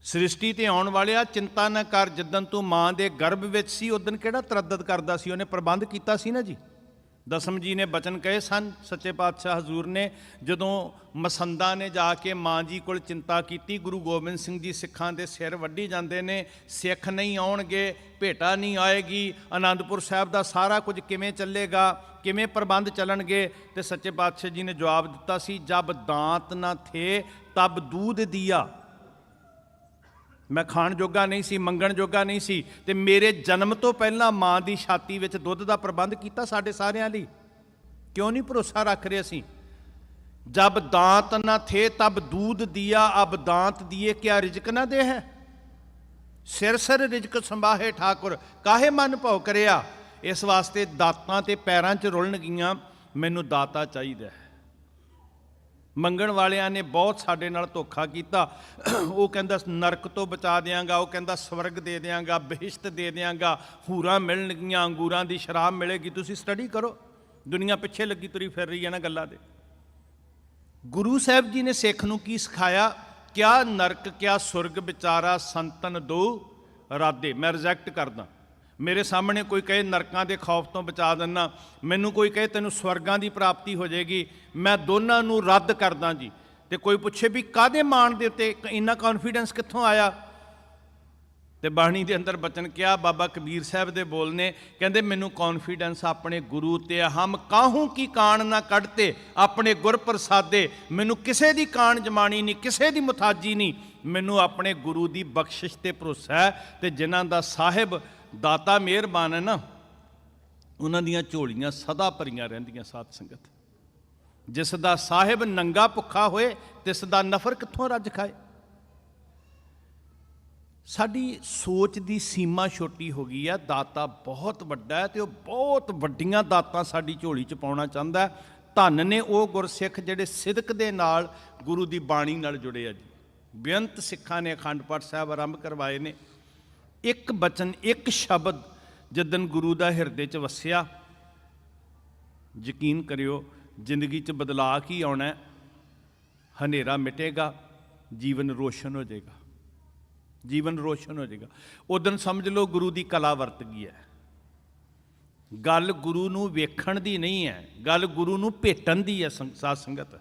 ਸ੍ਰਿਸ਼ਟੀ ਤੇ ਆਉਣ ਵਾਲਿਆ ਚਿੰਤਾ ਨਾ ਕਰ। ਜਿੱਦਣ ਤੂੰ ਮਾਂ ਦੇ ਗਰਭ ਵਿੱਚ ਸੀ, ਉਦਣ ਕਿਹੜਾ ਤਰੱਦਦ ਕਰਦਾ ਸੀ? ਉਹਨੇ ਪ੍ਰਬੰਧ ਕੀਤਾ ਸੀ ਨਾ ਜੀ। ਦਸਮ ਜੀ ਨੇ ਬਚਨ ਕਹੇ ਸਨ ਸੱਚੇ ਪਾਤਸ਼ਾਹ ਹਜ਼ੂਰ ਨੇ, ਜਦੋਂ ਮਸੰਦਾ ਨੇ ਜਾ ਕੇ ਮਾਂ ਜੀ ਕੋਲ ਚਿੰਤਾ ਕੀਤੀ। ਗੁਰੂ ਗੋਬਿੰਦ ਸਿੰਘ ਜੀ ਸਿੱਖਾਂ ਦੇ ਸਿਰ ਵੱਢੀ ਜਾਂਦੇ ਨੇ, ਸਿੱਖ ਨਹੀਂ ਆਉਣਗੇ, ਭੇਟਾ ਨਹੀਂ ਆਏਗੀ, ਅਨੰਦਪੁਰ ਸਾਹਿਬ ਦਾ ਸਾਰਾ ਕੁਝ ਕਿਵੇਂ ਚੱਲੇਗਾ, ਕਿਵੇਂ ਪ੍ਰਬੰਧ ਚੱਲਣਗੇ? ਤੇ ਸੱਚੇ ਪਾਤਸ਼ਾਹ ਜੀ ਨੇ ਜਵਾਬ ਦਿੱਤਾ ਸੀ, ਜਬ ਦਾਂਤ ਨਾ ਥੇ ਤਬ ਦੂਧ ਦੀਆ। ਮੈਂ ਖਾਣ ਜੋਗਾ ਨਹੀਂ ਸੀ, ਮੰਗਣ ਜੋਗਾ ਨਹੀਂ ਸੀ, ਤੇ ਮੇਰੇ ਜਨਮ ਤੋਂ ਪਹਿਲਾਂ ਮਾਂ ਦੀ ਛਾਤੀ ਵਿੱਚ ਦੁੱਧ ਦਾ ਪ੍ਰਬੰਧ ਕੀਤਾ ਸਾਡੇ ਸਾਰਿਆਂ ਲਈ। ਕਿਉਂ ਨਹੀਂ ਭਰੋਸਾ ਰੱਖ ਰਹੇ ਅਸੀਂ? ਜਬ ਦਾਂਤ ਨਾ ਥੇ ਤਬ ਦੂਧ ਦੀਆ, ਅਬ ਦਾਂਤ ਦੀਏ ਕਿਆ ਰਿਜਕ ਨਾ ਦੇ ਹੈ। ਸਿਰ ਸਿਰ ਰਿਜਕ ਸੰਭਾਹੇ ਠਾਕੁਰ, ਕਾਹੇ ਮਨ ਭਉ ਕਰਿਆ। ਇਸ ਵਾਸਤੇ ਦਾਤਾਂ ਤੇ ਪੈਰਾਂ 'ਚ ਰੁਲਣ ਗਈਆਂ, ਮੈਨੂੰ ਦਾਤਾ ਚਾਹੀਦਾ ਹੈ। ਮੰਗਣ ਵਾਲਿਆਂ ਨੇ ਬਹੁਤ ਸਾਡੇ ਨਾਲ ਧੋਖਾ ਕੀਤਾ। ਉਹ ਕਹਿੰਦਾ ਨਰਕ ਤੋਂ ਬਚਾ ਦਿਆਂਗਾ, ਉਹ ਕਹਿੰਦਾ ਸਵਰਗ ਦੇ ਦਿਆਂਗਾ, ਬਹਿਸ਼ਤ ਦੇ ਦਿਆਂਗਾ, ਹੂਰਾਂ ਮਿਲਣਗੀਆਂ, ਅੰਗੂਰਾਂ ਦੀ ਸ਼ਰਾਬ ਮਿਲੇਗੀ। ਤੁਸੀਂ ਸਟੱਡੀ ਕਰੋ, ਦੁਨੀਆ ਪਿੱਛੇ ਲੱਗੀ ਤੁਰੀ ਫਿਰ ਰਹੀ ਹੈ ਨਾ ਗੱਲਾਂ ਦੇ। ਗੁਰੂ ਸਾਹਿਬ ਜੀ ਨੇ ਸਿੱਖ ਨੂੰ ਕੀ ਸਿਖਾਇਆ? ਕਿਆ ਨਰਕ ਕਿਆ ਸੁਰਗ ਵਿਚਾਰਾ ਸੰਤਨ ਦੋ ਰਾਦੇ। ਮੈਂ ਰਿਜੈਕਟ ਕਰਦਾ। ਮੇਰੇ ਸਾਹਮਣੇ ਕੋਈ ਕਹੇ ਨਰਕਾਂ ਦੇ ਖੌਫ ਤੋਂ ਬਚਾ ਦਿੰਦਾ, ਮੈਨੂੰ ਕੋਈ ਕਹੇ ਤੈਨੂੰ ਸਵਰਗਾਂ ਦੀ ਪ੍ਰਾਪਤੀ ਹੋ ਜਾਏਗੀ, ਮੈਂ ਦੋਨਾਂ ਨੂੰ ਰੱਦ ਕਰਦਾ ਜੀ। ਤੇ ਕੋਈ ਪੁੱਛੇ ਵੀ ਕਾਹਦੇ ਮਾਣ ਦੇ ਉੱਤੇ ਇੰਨਾ ਕੌਨਫੀਡੈਂਸ ਕਿੱਥੋਂ ਆਇਆ? ਤੇ ਬਾਣੀ ਦੇ ਅੰਦਰ ਬਚਨ ਕਿਹਾ, ਬਾਬਾ ਕਬੀਰ ਸਾਹਿਬ ਦੇ ਬੋਲ ਨੇ, ਕਹਿੰਦੇ ਮੈਨੂੰ ਕੌਨਫੀਡੈਂਸ ਆਪਣੇ ਗੁਰੂ ਤੇ ਆ। ਹਮ ਕਾਹੂ ਕੀ ਕਾਣ ਨਾ ਕੱਢਤੇ ਆਪਣੇ ਗੁਰ ਪ੍ਰਸਾਦੇ। ਮੈਨੂੰ ਕਿਸੇ ਦੀ ਕਾਣ ਜਮਾਣੀ ਨਹੀਂ, ਕਿਸੇ ਦੀ ਮੁਥਾਜੀ ਨਹੀਂ, ਮੈਨੂੰ ਆਪਣੇ ਗੁਰੂ ਦੀ ਬਖਸ਼ਿਸ਼ ਤੇ ਭਰੋਸਾ ਹੈ। ਤੇ ਜਿਨ੍ਹਾਂ ਦਾ ਸਾਹਿਬ ਦਾਤਾ ਮਿਹਰਬਾਨ ਹੈ ਨਾ, ਉਹਨਾਂ ਦੀਆਂ ਝੋਲੀਆਂ ਸਦਾ ਭਰੀਆਂ ਰਹਿੰਦੀਆਂ। ਸਾਧ ਸੰਗਤ, ਜਿਸ ਦਾ ਸਾਹਿਬ ਨੰਗਾ ਭੁੱਖਾ ਹੋਏ ਤਿਸ ਦਾ ਨਫਰ ਕਿੱਥੋਂ ਰੱਜ ਖਾਏ। ਸਾਡੀ ਸੋਚ ਦੀ ਸੀਮਾ ਛੋਟੀ ਹੋ ਗਈ ਹੈ। ਦਾਤਾ ਬਹੁਤ ਵੱਡਾ ਹੈ ਤੇ ਉਹ ਬਹੁਤ ਵੱਡੀਆਂ ਦਾਤਾਂ ਸਾਡੀ ਝੋਲੀ 'ਚ ਪਾਉਣਾ ਚਾਹੁੰਦਾ ਹੈ। ਧੰਨ ਨੇ ਉਹ ਗੁਰਸਿੱਖ ਜਿਹੜੇ ਸਿਦਕ ਦੇ ਨਾਲ ਗੁਰੂ ਦੀ ਬਾਣੀ ਨਾਲ ਜੁੜੇ ਆ ਜੀ। ਬੇਅੰਤ ਸਿੱਖਾਂ ਨੇ ਅਖੰਡ ਪਾਠ ਸਾਹਿਬ ਆਰੰਭ ਕਰਵਾਏ ਨੇ। ਇੱਕ ਬਚਨ, ਇੱਕ ਸ਼ਬਦ ਜਿੱਦਣ ਗੁਰੂ ਦਾ ਹਿਰਦੇ 'ਚ ਵਸਿਆ, ਯਕੀਨ ਕਰਿਓ ਜ਼ਿੰਦਗੀ 'ਚ ਬਦਲਾਅ ਕੀ ਆਉਣਾ। ਹਨੇਰਾ ਮਿਟੇਗਾ, ਜੀਵਨ ਰੋਸ਼ਨ ਹੋ ਜਾਏਗਾ, ਜੀਵਨ ਰੋਸ਼ਨ ਹੋ ਜਾਏਗਾ। ਉਦੋਂ ਸਮਝ ਲਓ ਗੁਰੂ ਦੀ ਕਲਾ ਵਰਤ ਗਈ ਹੈ। ਗੱਲ ਗੁਰੂ ਨੂੰ ਵੇਖਣ ਦੀ ਨਹੀਂ ਹੈ, ਗੱਲ ਗੁਰੂ ਨੂੰ ਭੇਟਣ ਦੀ ਹੈ। ਸਾਧ ਸੰਗਤ,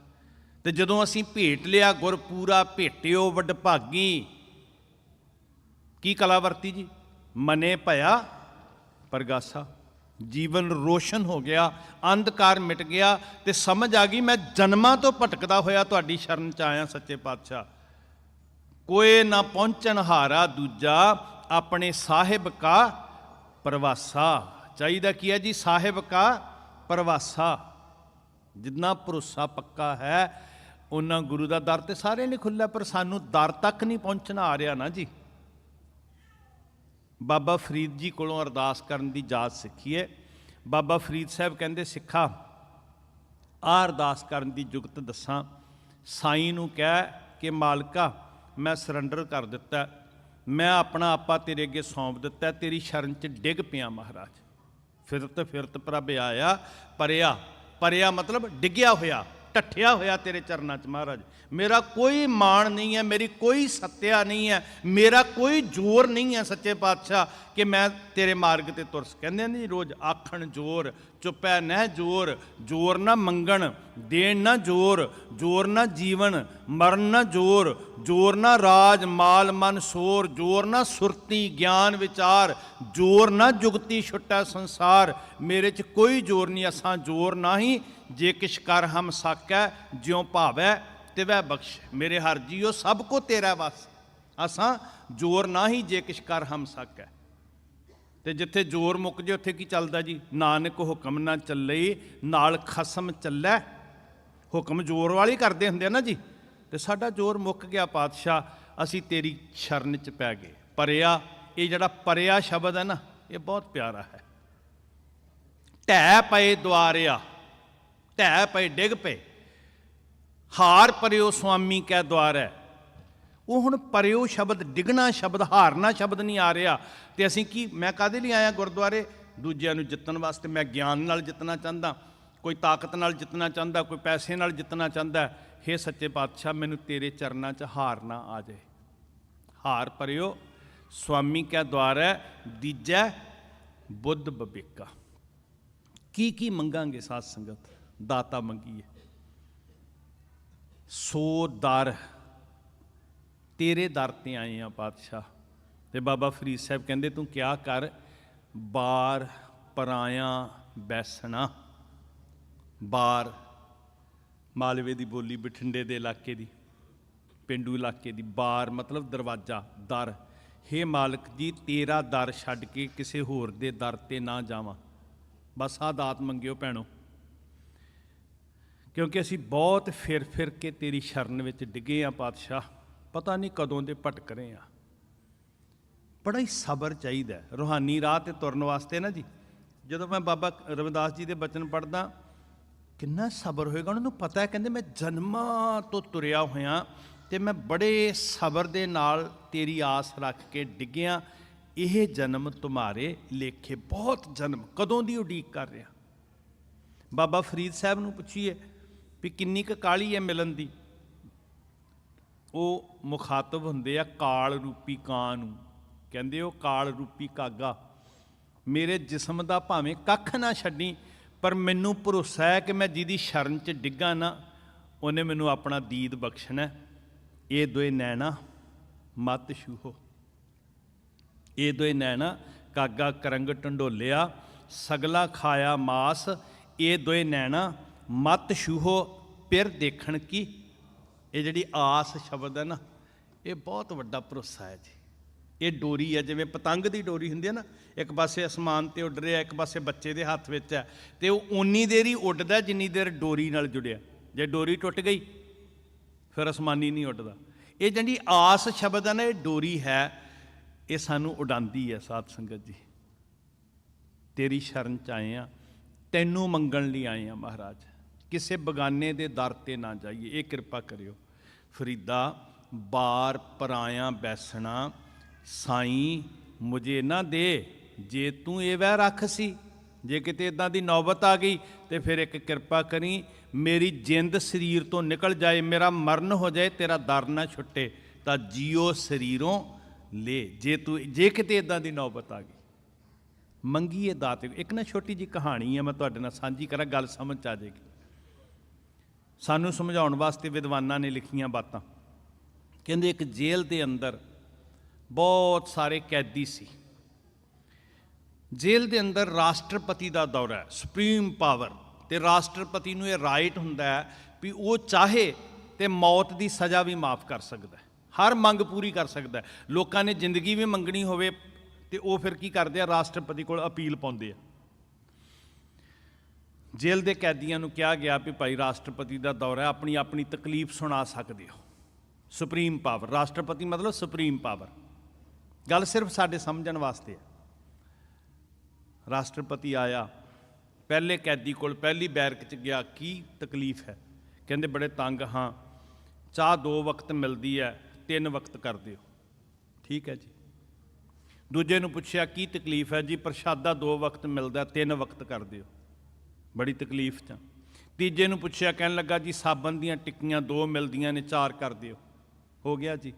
ਤੇ ਜਦੋਂ ਅਸੀਂ ਭੇਟ ਲਿਆ ਗੁਰ ਪੂਰਾ ਭੇਟਿਓ ਵਡਭਾਗੀ, ਕੀ ਕਲਾ ਵਰਤੀ ਜੀ? ਮਨੇ ਭਇਆ ਪ੍ਰਗਾਸਾ। ਜੀਵਨ ਰੋਸ਼ਨ ਹੋ ਗਿਆ, ਅੰਧਕਾਰ ਮਿਟ ਗਿਆ ਤੇ ਸਮਝ ਆ ਗਈ ਮੈਂ ਜਨਮਾਂ ਤੋਂ ਭਟਕਦਾ ਹੋਇਆ ਤੁਹਾਡੀ ਸ਼ਰਨ 'ਚ ਆਇਆ ਸੱਚੇ ਪਾਤਸ਼ਾਹ। ਕੋਏ ਨਾ ਪਹੁੰਚਣ ਹਾਰਾ ਦੂਜਾ, ਆਪਣੇ ਸਾਹਿਬ ਕਾ ਪ੍ਰਵਾਸਾ। ਚਾਹੀਦਾ ਕੀ ਹੈ ਜੀ? ਸਾਹਿਬ ਕਾ ਪ੍ਰਵਾਸਾ। ਜਿੰਨਾ ਭਰੋਸਾ ਪੱਕਾ ਹੈ ਉਹਨਾਂ ਗੁਰੂ ਦਾ ਦਰ ਤੇ ਸਾਰਿਆਂ ਲਈ ਖੁੱਲ੍ਹਾ, ਪਰ ਸਾਨੂੰ ਦਰ ਤੱਕ ਨਹੀਂ ਪਹੁੰਚਣਾ ਆ ਰਿਹਾ ਨਾ ਜੀ। ਬਾਬਾ ਫਰੀਦ ਜੀ ਕੋਲੋਂ ਅਰਦਾਸ ਕਰਨ ਦੀ ਜਾਚ ਸਿੱਖੀਏ। ਬਾਬਾ ਫਰੀਦ ਸਾਹਿਬ ਕਹਿੰਦੇ, ਸਿੱਖਾ ਆਹ ਅਰਦਾਸ ਕਰਨ ਦੀ ਜੁਗਤ ਦੱਸਾਂ। ਸਾਈਂ ਨੂੰ ਕਹਿ ਕਿ ਮਾਲਕਾ ਮੈਂ ਸਰੈਂਡਰ ਕਰ ਦਿੱਤਾ, ਮੈਂ ਆਪਣਾ ਆਪਾ ਤੇਰੇ ਅੱਗੇ ਸੌਂਪ ਦਿੱਤਾ, ਤੇਰੀ ਸ਼ਰਨ 'ਚ ਡਿੱਗ ਪਿਆ ਮਹਾਰਾਜ। ਫਿਰਤ ਫਿਰਤ ਪ੍ਰਭ ਆਇਆ, ਪਰਿਆ। ਪਰਿਆ ਮਤਲਬ ਡਿੱਗਿਆ ਹੋਇਆ, ਢੱਠਿਆ ਹੋਇਆ ਤੇਰੇ ਚਰਨਾਂ 'ਚ ਮਹਾਰਾਜ। ਮੇਰਾ ਕੋਈ ਮਾਣ ਨਹੀਂ ਹੈ, ਮੇਰੀ ਕੋਈ ਸੱਤਿਆ ਨਹੀਂ ਹੈ, ਮੇਰਾ ਕੋਈ ਜ਼ੋਰ ਨਹੀਂ ਹੈ ਸੱਚੇ ਪਾਤਸ਼ਾਹ ਕਿ ਮੈਂ ਤੇਰੇ ਮਾਰਗ ਤੇ ਤੁਰ। ਕਹਿੰਦੇ ਨਹੀਂ ਰੋਜ਼ ਆਖਣ ਜ਼ੋਰ, ਚੁੱਪੈ ਨਹਿ ਜ਼ੋਰ, ਜ਼ੋਰ ਨਾ ਮੰਗਣ ਦੇਣ ਨਾ ਜ਼ੋਰ, ਜ਼ੋਰ ਨਾ ਜੀਵਨ ਮਰਨ ਨਾ ਜ਼ੋਰ, ਜ਼ੋਰ ਨਾ ਰਾਜ ਮਾਲ ਮਨ ਸੋਰ, ਜ਼ੋਰ ਨਾ ਸੁਰਤੀ ਗਿਆਨ ਵਿਚਾਰ, ਜ਼ੋਰ ਨਾ ਜੁਗਤੀ ਛੁੱਟੈ ਸੰਸਾਰ। ਮੇਰੇ 'ਚ ਕੋਈ ਜ਼ੋਰ ਨਹੀਂ, ਅਸਾਂ ਜ਼ੋਰ ਨਾਹੀਂ, ਜੇ ਕਿਛ ਕਰ ਹਮ ਸਾਕੈ, ਜਿਉ ਭਾਵੈ ਤਿਵੈ ਬਖਸ਼। ਮੇਰੇ ਹਰ ਜੀਓ ਸਭ ਕੋ ਤੇਰਾ ਵਸ, ਅਸਾਂ ਜ਼ੋਰ ਨਾਹੀਂ, ਜੇ ਕਿਛ ਕਰ ਹਮ ਸਾਕੈ। ਤੇ ਜਿੱਥੇ ਜ਼ੋਰ ਮੁੱਕ ਜੇ ਉੱਥੇ ਕੀ ਚੱਲਦਾ ਜੀ? ਨਾਨਕ ਹੁਕਮ ਨਾ ਚੱਲੇ ਨਾਲ ਖਸਮ ਚੱਲੈ। ਹੁਕਮ ਜ਼ੋਰ ਵਾਲੀ ਕਰਦੇ ਹੁੰਦੇ ਆ ਨਾ ਜੀ। ਤੇ ਸਾਡਾ ਜ਼ੋਰ ਮੁੱਕ ਗਿਆ ਪਾਤਸ਼ਾਹ, ਅਸੀਂ ਤੇਰੀ ਸ਼ਰਨ 'ਚ ਪੈ ਗਏ। ਪਰਿਆ, ਇਹ ਜਿਹੜਾ ਪਰਿਆ ਸ਼ਬਦ ਹੈ ਨਾ, ਇਹ ਬਹੁਤ ਪਿਆਰਾ ਹੈ। ਢਹਿ ਪਏ ਦੁਆਰਿਆ, ਢਹਿ ਪਏ ਡਿੱਗ ਪਏ। ਹਾਰ ਪਰਿਓ ਸੁਆਮੀ ਕੈ ਦੁਆਰੈ। ਉਹ ਹੁਣ ਪਰਿਓ ਸ਼ਬਦ, ਡਿੱਗਣਾ ਸ਼ਬਦ, ਹਾਰਨਾ ਸ਼ਬਦ ਨਹੀਂ ਆ ਰਿਹਾ। ਤੇ ਅਸੀਂ ਕੀ, ਮੈਂ ਕਾਹਦੇ ਲਈ ਆਇਆ ਗੁਰਦੁਆਰੇ? ਦੂਜਿਆਂ ਨੂੰ ਜਿੱਤਣ ਵਾਸਤੇ। ਮੈਂ ਗਿਆਨ ਨਾਲ ਜਿੱਤਣਾ ਚਾਹੁੰਦਾ, ਕੋਈ ਤਾਕਤ ਨਾਲ ਜਿੱਤਣਾ ਚਾਹੁੰਦਾ, ਕੋਈ ਪੈਸੇ ਨਾਲ ਜਿੱਤਣਾ ਚਾਹੁੰਦਾ। ਹੇ ਸੱਚੇ ਪਾਤਸ਼ਾਹ ਮੈਨੂੰ ਤੇਰੇ ਚਰਨਾਂ 'ਚ ਹਾਰ ਨਾ ਆ ਜਾਏ। ਹਾਰ ਪਰਿਓ ਸੁਆਮੀ ਕੈ ਦੁਆਰੈ, ਦੀਜੈ ਬੁੱਧ ਬਬੇਕਾ। ਕੀ ਕੀ ਮੰਗਾਂਗੇ ਸਾਧ ਸੰਗਤ? ਦਾਤਾ ਮੰਗੀਏ। ਸੋ ਦਰ, ਤੇਰੇ ਦਰ ਤੇ ਆਏ ਆ ਪਾਤਸ਼ਾਹ। ਤੇ ਬਾਬਾ ਫਰੀਦ ਸਾਹਿਬ ਕਹਿੰਦੇ ਤੂੰ ਕਿਆ ਕਰ, ਬਾਰ ਪਰਾਇਆ ਬੈਸਣਾ। ਬਾਰ ਮਾਲਵੇ ਦੀ ਬੋਲੀ, ਬਠਿੰਡੇ ਦੇ ਇਲਾਕੇ ਦੀ, ਪੇਂਡੂ ਇਲਾਕੇ ਦੀ। ਬਾਰ ਮਤਲਬ ਦਰਵਾਜ਼ਾ, ਦਰ। ਹੇ ਮਾਲਕ ਜੀ ਤੇਰਾ ਦਰ ਛੱਡ ਕੇ ਕਿਸੇ ਹੋਰ ਦੇ ਦਰ ਤੇ ਨਾ ਜਾਵਾਂ। ਬਸ ਆਹ ਦਾਤ ਮੰਗਿਓ ਭੈਣੋ, ਕਿਉਂਕਿ ਅਸੀਂ ਬਹੁਤ ਫਿਰ ਫਿਰ ਕੇ ਤੇਰੀ ਸ਼ਰਨ ਵਿੱਚ ਡਿੱਗੇ ਆ ਪਾਤਸ਼ਾਹ। ਪਤਾ ਨਹੀਂ ਕਦੋਂ ਦੇ ਭਟਕ ਰਹੇ ਆ। ਬੜਾ ਹੀ ਸਬਰ ਚਾਹੀਦਾ ਰੂਹਾਨੀ ਰਾਹ ਤੇ ਤੁਰਨ ਵਾਸਤੇ ਨਾ ਜੀ। ਜਦੋਂ ਮੈਂ ਬਾਬਾ ਰਵਿਦਾਸ ਜੀ ਦੇ ਬਚਨ ਪੜ੍ਹਦਾ, ਕਿੰਨਾ ਸਬਰ ਹੋਏਗਾ। ਉਹਨਾਂ ਨੂੰ ਪਤਾ ਹੈ, ਕਹਿੰਦੇ ਮੈਂ ਜਨਮਾਂ ਤੋਂ ਤੁਰਿਆ ਹੋਇਆ ਤੇ ਮੈਂ ਬੜੇ ਸਬਰ ਦੇ ਨਾਲ ਤੇਰੀ ਆਸ ਰੱਖ ਕੇ ਡਿੱਗਿਆ। ਇਹ ਜਨਮ ਤੁਮਾਰੇ ਲੇਖੇ, ਬਹੁਤ ਜਨਮ, ਕਦੋਂ ਦੀ ਉਡੀਕ ਕਰ ਰਿਹਾ। ਬਾਬਾ ਫਰੀਦ ਸਾਹਿਬ ਨੂੰ ਪੁੱਛੀਏ ਵੀ ਕਿੰਨੀ ਕੁ ਕਾਹਲੀ ਹੈ ਮਿਲਣ ਦੀ। ਉਹ ਮੁਖਾਤਬ ਹੁੰਦੇ ਆ ਕਾਲ ਰੂਪੀ ਕਾਂ ਨੂੰ। ਕਹਿੰਦੇ ਉਹ ਕਾਲ ਰੂਪੀ ਕਾਗਾ ਮੇਰੇ ਜਿਸਮ ਦਾ ਭਾਵੇਂ ਕੱਖ ਨਾ ਛੱਡੀ, ਪਰ ਮੈਨੂੰ ਭਰੋਸਾ ਹੈ ਕਿ ਮੈਂ ਜਿਹਦੀ ਸ਼ਰਨ 'ਚ ਡਿੱਗਾ ਨਾ, ਉਹਨੇ ਮੈਨੂੰ ਆਪਣਾ ਦੀਦ ਬਖਸ਼ਣਾ। ਇਹ ਦੋਏ ਨੈਣਾ ਮਤ ਛੂਹੋ, ਇਹ ਦੋਏ ਨੈਣਾ ਕਾਗਾ ਕਰੰਗ ਢੰਡੋਲਿਆ, ਸਗਲਾ ਖਾਇਆ ਮਾਸ, ਇਹ ਦੋਏ ਨੈਣਾ ਮਤ ਛੂਹੋ ਪਿਰ ਦੇਖਣ ਕੀ। ਇਹ ਜਿਹੜੀ ਆਸ ਸ਼ਬਦ ਹੈ ਨਾ, ਇਹ ਬਹੁਤ ਵੱਡਾ ਭਰੋਸਾ ਹੈ ਜੀ। ਇਹ ਡੋਰੀ ਹੈ, ਜਿਵੇਂ ਪਤੰਗ ਦੀ ਡੋਰੀ ਹੁੰਦੀ ਹੈ ਨਾ, ਇੱਕ ਪਾਸੇ ਅਸਮਾਨ ਤੇ ਉੱਡ ਰਿਹਾ, ਇੱਕ ਪਾਸੇ ਬੱਚੇ ਦੇ ਹੱਥ ਵਿੱਚ ਹੈ, ਤੇ ਉਹ ਓਨੀ ਦੇਰ ਹੀ ਉੱਡਦਾ ਜਿੰਨੀ ਦੇਰ ਡੋਰੀ ਨਾਲ ਜੁੜਿਆ। ਜੇ ਡੋਰੀ ਟੁੱਟ ਗਈ ਫਿਰ ਅਸਮਾਨੀ ਨਹੀਂ ਉੱਡਦਾ। ਇਹ ਜਿਹੜੀ ਆਸ ਸ਼ਬਦ ਹੈ ਨਾ, ਇਹ ਡੋਰੀ ਹੈ, ਇਹ ਸਾਨੂੰ ਉਡਾਉਂਦੀ ਹੈ। ਸਾਧ ਸੰਗਤ ਜੀ, ਤੇਰੀ ਸ਼ਰਨ 'ਚ ਆਏ ਆ, ਤੈਨੂੰ ਮੰਗਣ ਲਈ ਆਏ ਆ ਮਹਾਰਾਜ, ਕਿਸੇ ਬਗਾਨੇ ਦੇ ਦਰ ਤੇ ਨਾ ਜਾਈਏ, ਇਹ ਕਿਰਪਾ ਕਰਿਓ। ਫਰੀਦਾ ਬਾਰ ਪਰਾਇਆ ਬੈਸਣਾ, ਸਾਈਂ ਮੁਝੇ ਨਾ ਦੇ, ਜੇ ਤੂੰ ਇਹ ਵਹਿ ਰੱਖ ਸੀ। ਜੇ ਕਿਤੇ ਇਦਾਂ ਦੀ ਨੌਬਤ ਆ ਗਈ ਤੇ ਫਿਰ ਇੱਕ ਕਿਰਪਾ ਕਰੀ, ਮੇਰੀ ਜਿੰਦ ਸਰੀਰ ਤੋਂ ਨਿਕਲ ਜਾਏ, ਮੇਰਾ ਮਰਨ ਹੋ ਜਾਏ, ਤੇਰਾ ਦਰ ਨਾ ਛੁੱਟੇ, ਤਾਂ ਜੀਓ ਸਰੀਰੋਂ ਲੈ। ਜੇ ਕਿਤੇ ਇਦਾਂ ਦੀ ਨੌਬਤ ਆ ਗਈ, ਮੰਗੀਏ ਦਾਤੇ। ਇੱਕ ਨਾ ਛੋਟੀ ਜਿਹੀ ਕਹਾਣੀ ਹੈ, ਮੈਂ ਤੁਹਾਡੇ ਨਾਲ ਸਾਂਝੀ ਕਰਾਂ, ਗੱਲ ਸਮਝ 'ਚ ਆ ਜਾਏਗੀ। ਸਾਨੂੰ ਸਮਝਾਉਣ ਵਾਸਤੇ ਵਿਦਵਾਨਾਂ ਨੇ ਲਿਖੀਆਂ ਬਾਤਾਂ। ਕਹਿੰਦੇ ਇੱਕ ਜੇਲ੍ਹ ਦੇ ਅੰਦਰ ਬਹੁਤ ਸਾਰੇ ਕੈਦੀ ਸੀ। ਜੇਲ੍ਹ ਦੇ ਅੰਦਰ ਰਾਸ਼ਟਰਪਤੀ ਦਾ ਦੌਰਾ ਹੈ, ਸੁਪਰੀਮ ਪਾਵਰ, ਤੇ ਰਾਸ਼ਟਰਪਤੀ ਨੂੰ ਇਹ ਰਾਈਟ ਹੁੰਦਾ ਹੈ ਵੀ ਉਹ ਚਾਹੇ ਤੇ ਮੌਤ ਦੀ ਸਜ਼ਾ ਵੀ ਮਾਫ ਕਰ ਸਕਦਾ ਹੈ, ਹਰ ਮੰਗ ਪੂਰੀ ਕਰ ਸਕਦਾ ਹੈ। ਲੋਕਾਂ ਨੇ ਜ਼ਿੰਦਗੀ ਵੀ ਮੰਗਣੀ ਹੋਵੇ ਤੇ ਉਹ ਫਿਰ ਕੀ ਕਰਦੇ ਆ, ਰਾਸ਼ਟਰਪਤੀ ਕੋਲ ਅਪੀਲ ਪਾਉਂਦੇ ਆ। ਜੇਲ੍ਹ ਦੇ ਕੈਦੀਆਂ ਨੂੰ ਕਿਹਾ ਗਿਆ ਵੀ ਭਾਈ ਰਾਸ਼ਟਰਪਤੀ ਦਾ ਦੌਰਾ ਹੈ, ਆਪਣੀ ਆਪਣੀ ਤਕਲੀਫ ਸੁਣਾ ਸਕਦੇ ਹੋ। ਸੁਪਰੀਮ ਪਾਵਰ, ਰਾਸ਼ਟਰਪਤੀ ਮਤਲਬ ਸੁਪਰੀਮ ਪਾਵਰ। ਗੱਲ ਸਿਰਫ ਸਾਡੇ ਸਮਝਣ ਵਾਸਤੇ ਹੈ। ਰਾਸ਼ਟਰਪਤੀ ਆਇਆ, ਪਹਿਲੇ ਕੈਦੀ ਕੋਲ ਪਹਿਲੀ ਬੈਰਕ 'ਚ ਗਿਆ, ਕੀ ਤਕਲੀਫ ਹੈ? ਕਹਿੰਦੇ ਬੜੇ ਤੰਗ ਹਾਂ, ਚਾਹ 2 ਵਕਤ ਮਿਲਦੀ ਹੈ, 3 ਵਕਤ ਕਰ ਦਿਓ। ਠੀਕ ਹੈ ਜੀ। ਦੂਜੇ ਨੂੰ ਪੁੱਛਿਆ ਕੀ ਤਕਲੀਫ ਹੈ? ਜੀ ਪ੍ਰਸ਼ਾਦਾ 2 ਵਕਤ ਮਿਲਦਾ, 3 ਵਕਤ ਕਰ ਦਿਓ, ਬੜੀ ਤਕਲੀਫ 'ਚ। ਤੀਜੇ ਨੂੰ ਪੁੱਛਿਆ, ਕਹਿਣ ਲੱਗਾ ਜੀ ਸਾਬਣ ਦੀਆਂ ਟਿੱਕੀਆਂ 2 ਮਿਲਦੀਆਂ ਨੇ, 4 ਕਰ ਦਿਓ। ਹੋ ਗਿਆ ਜੀ।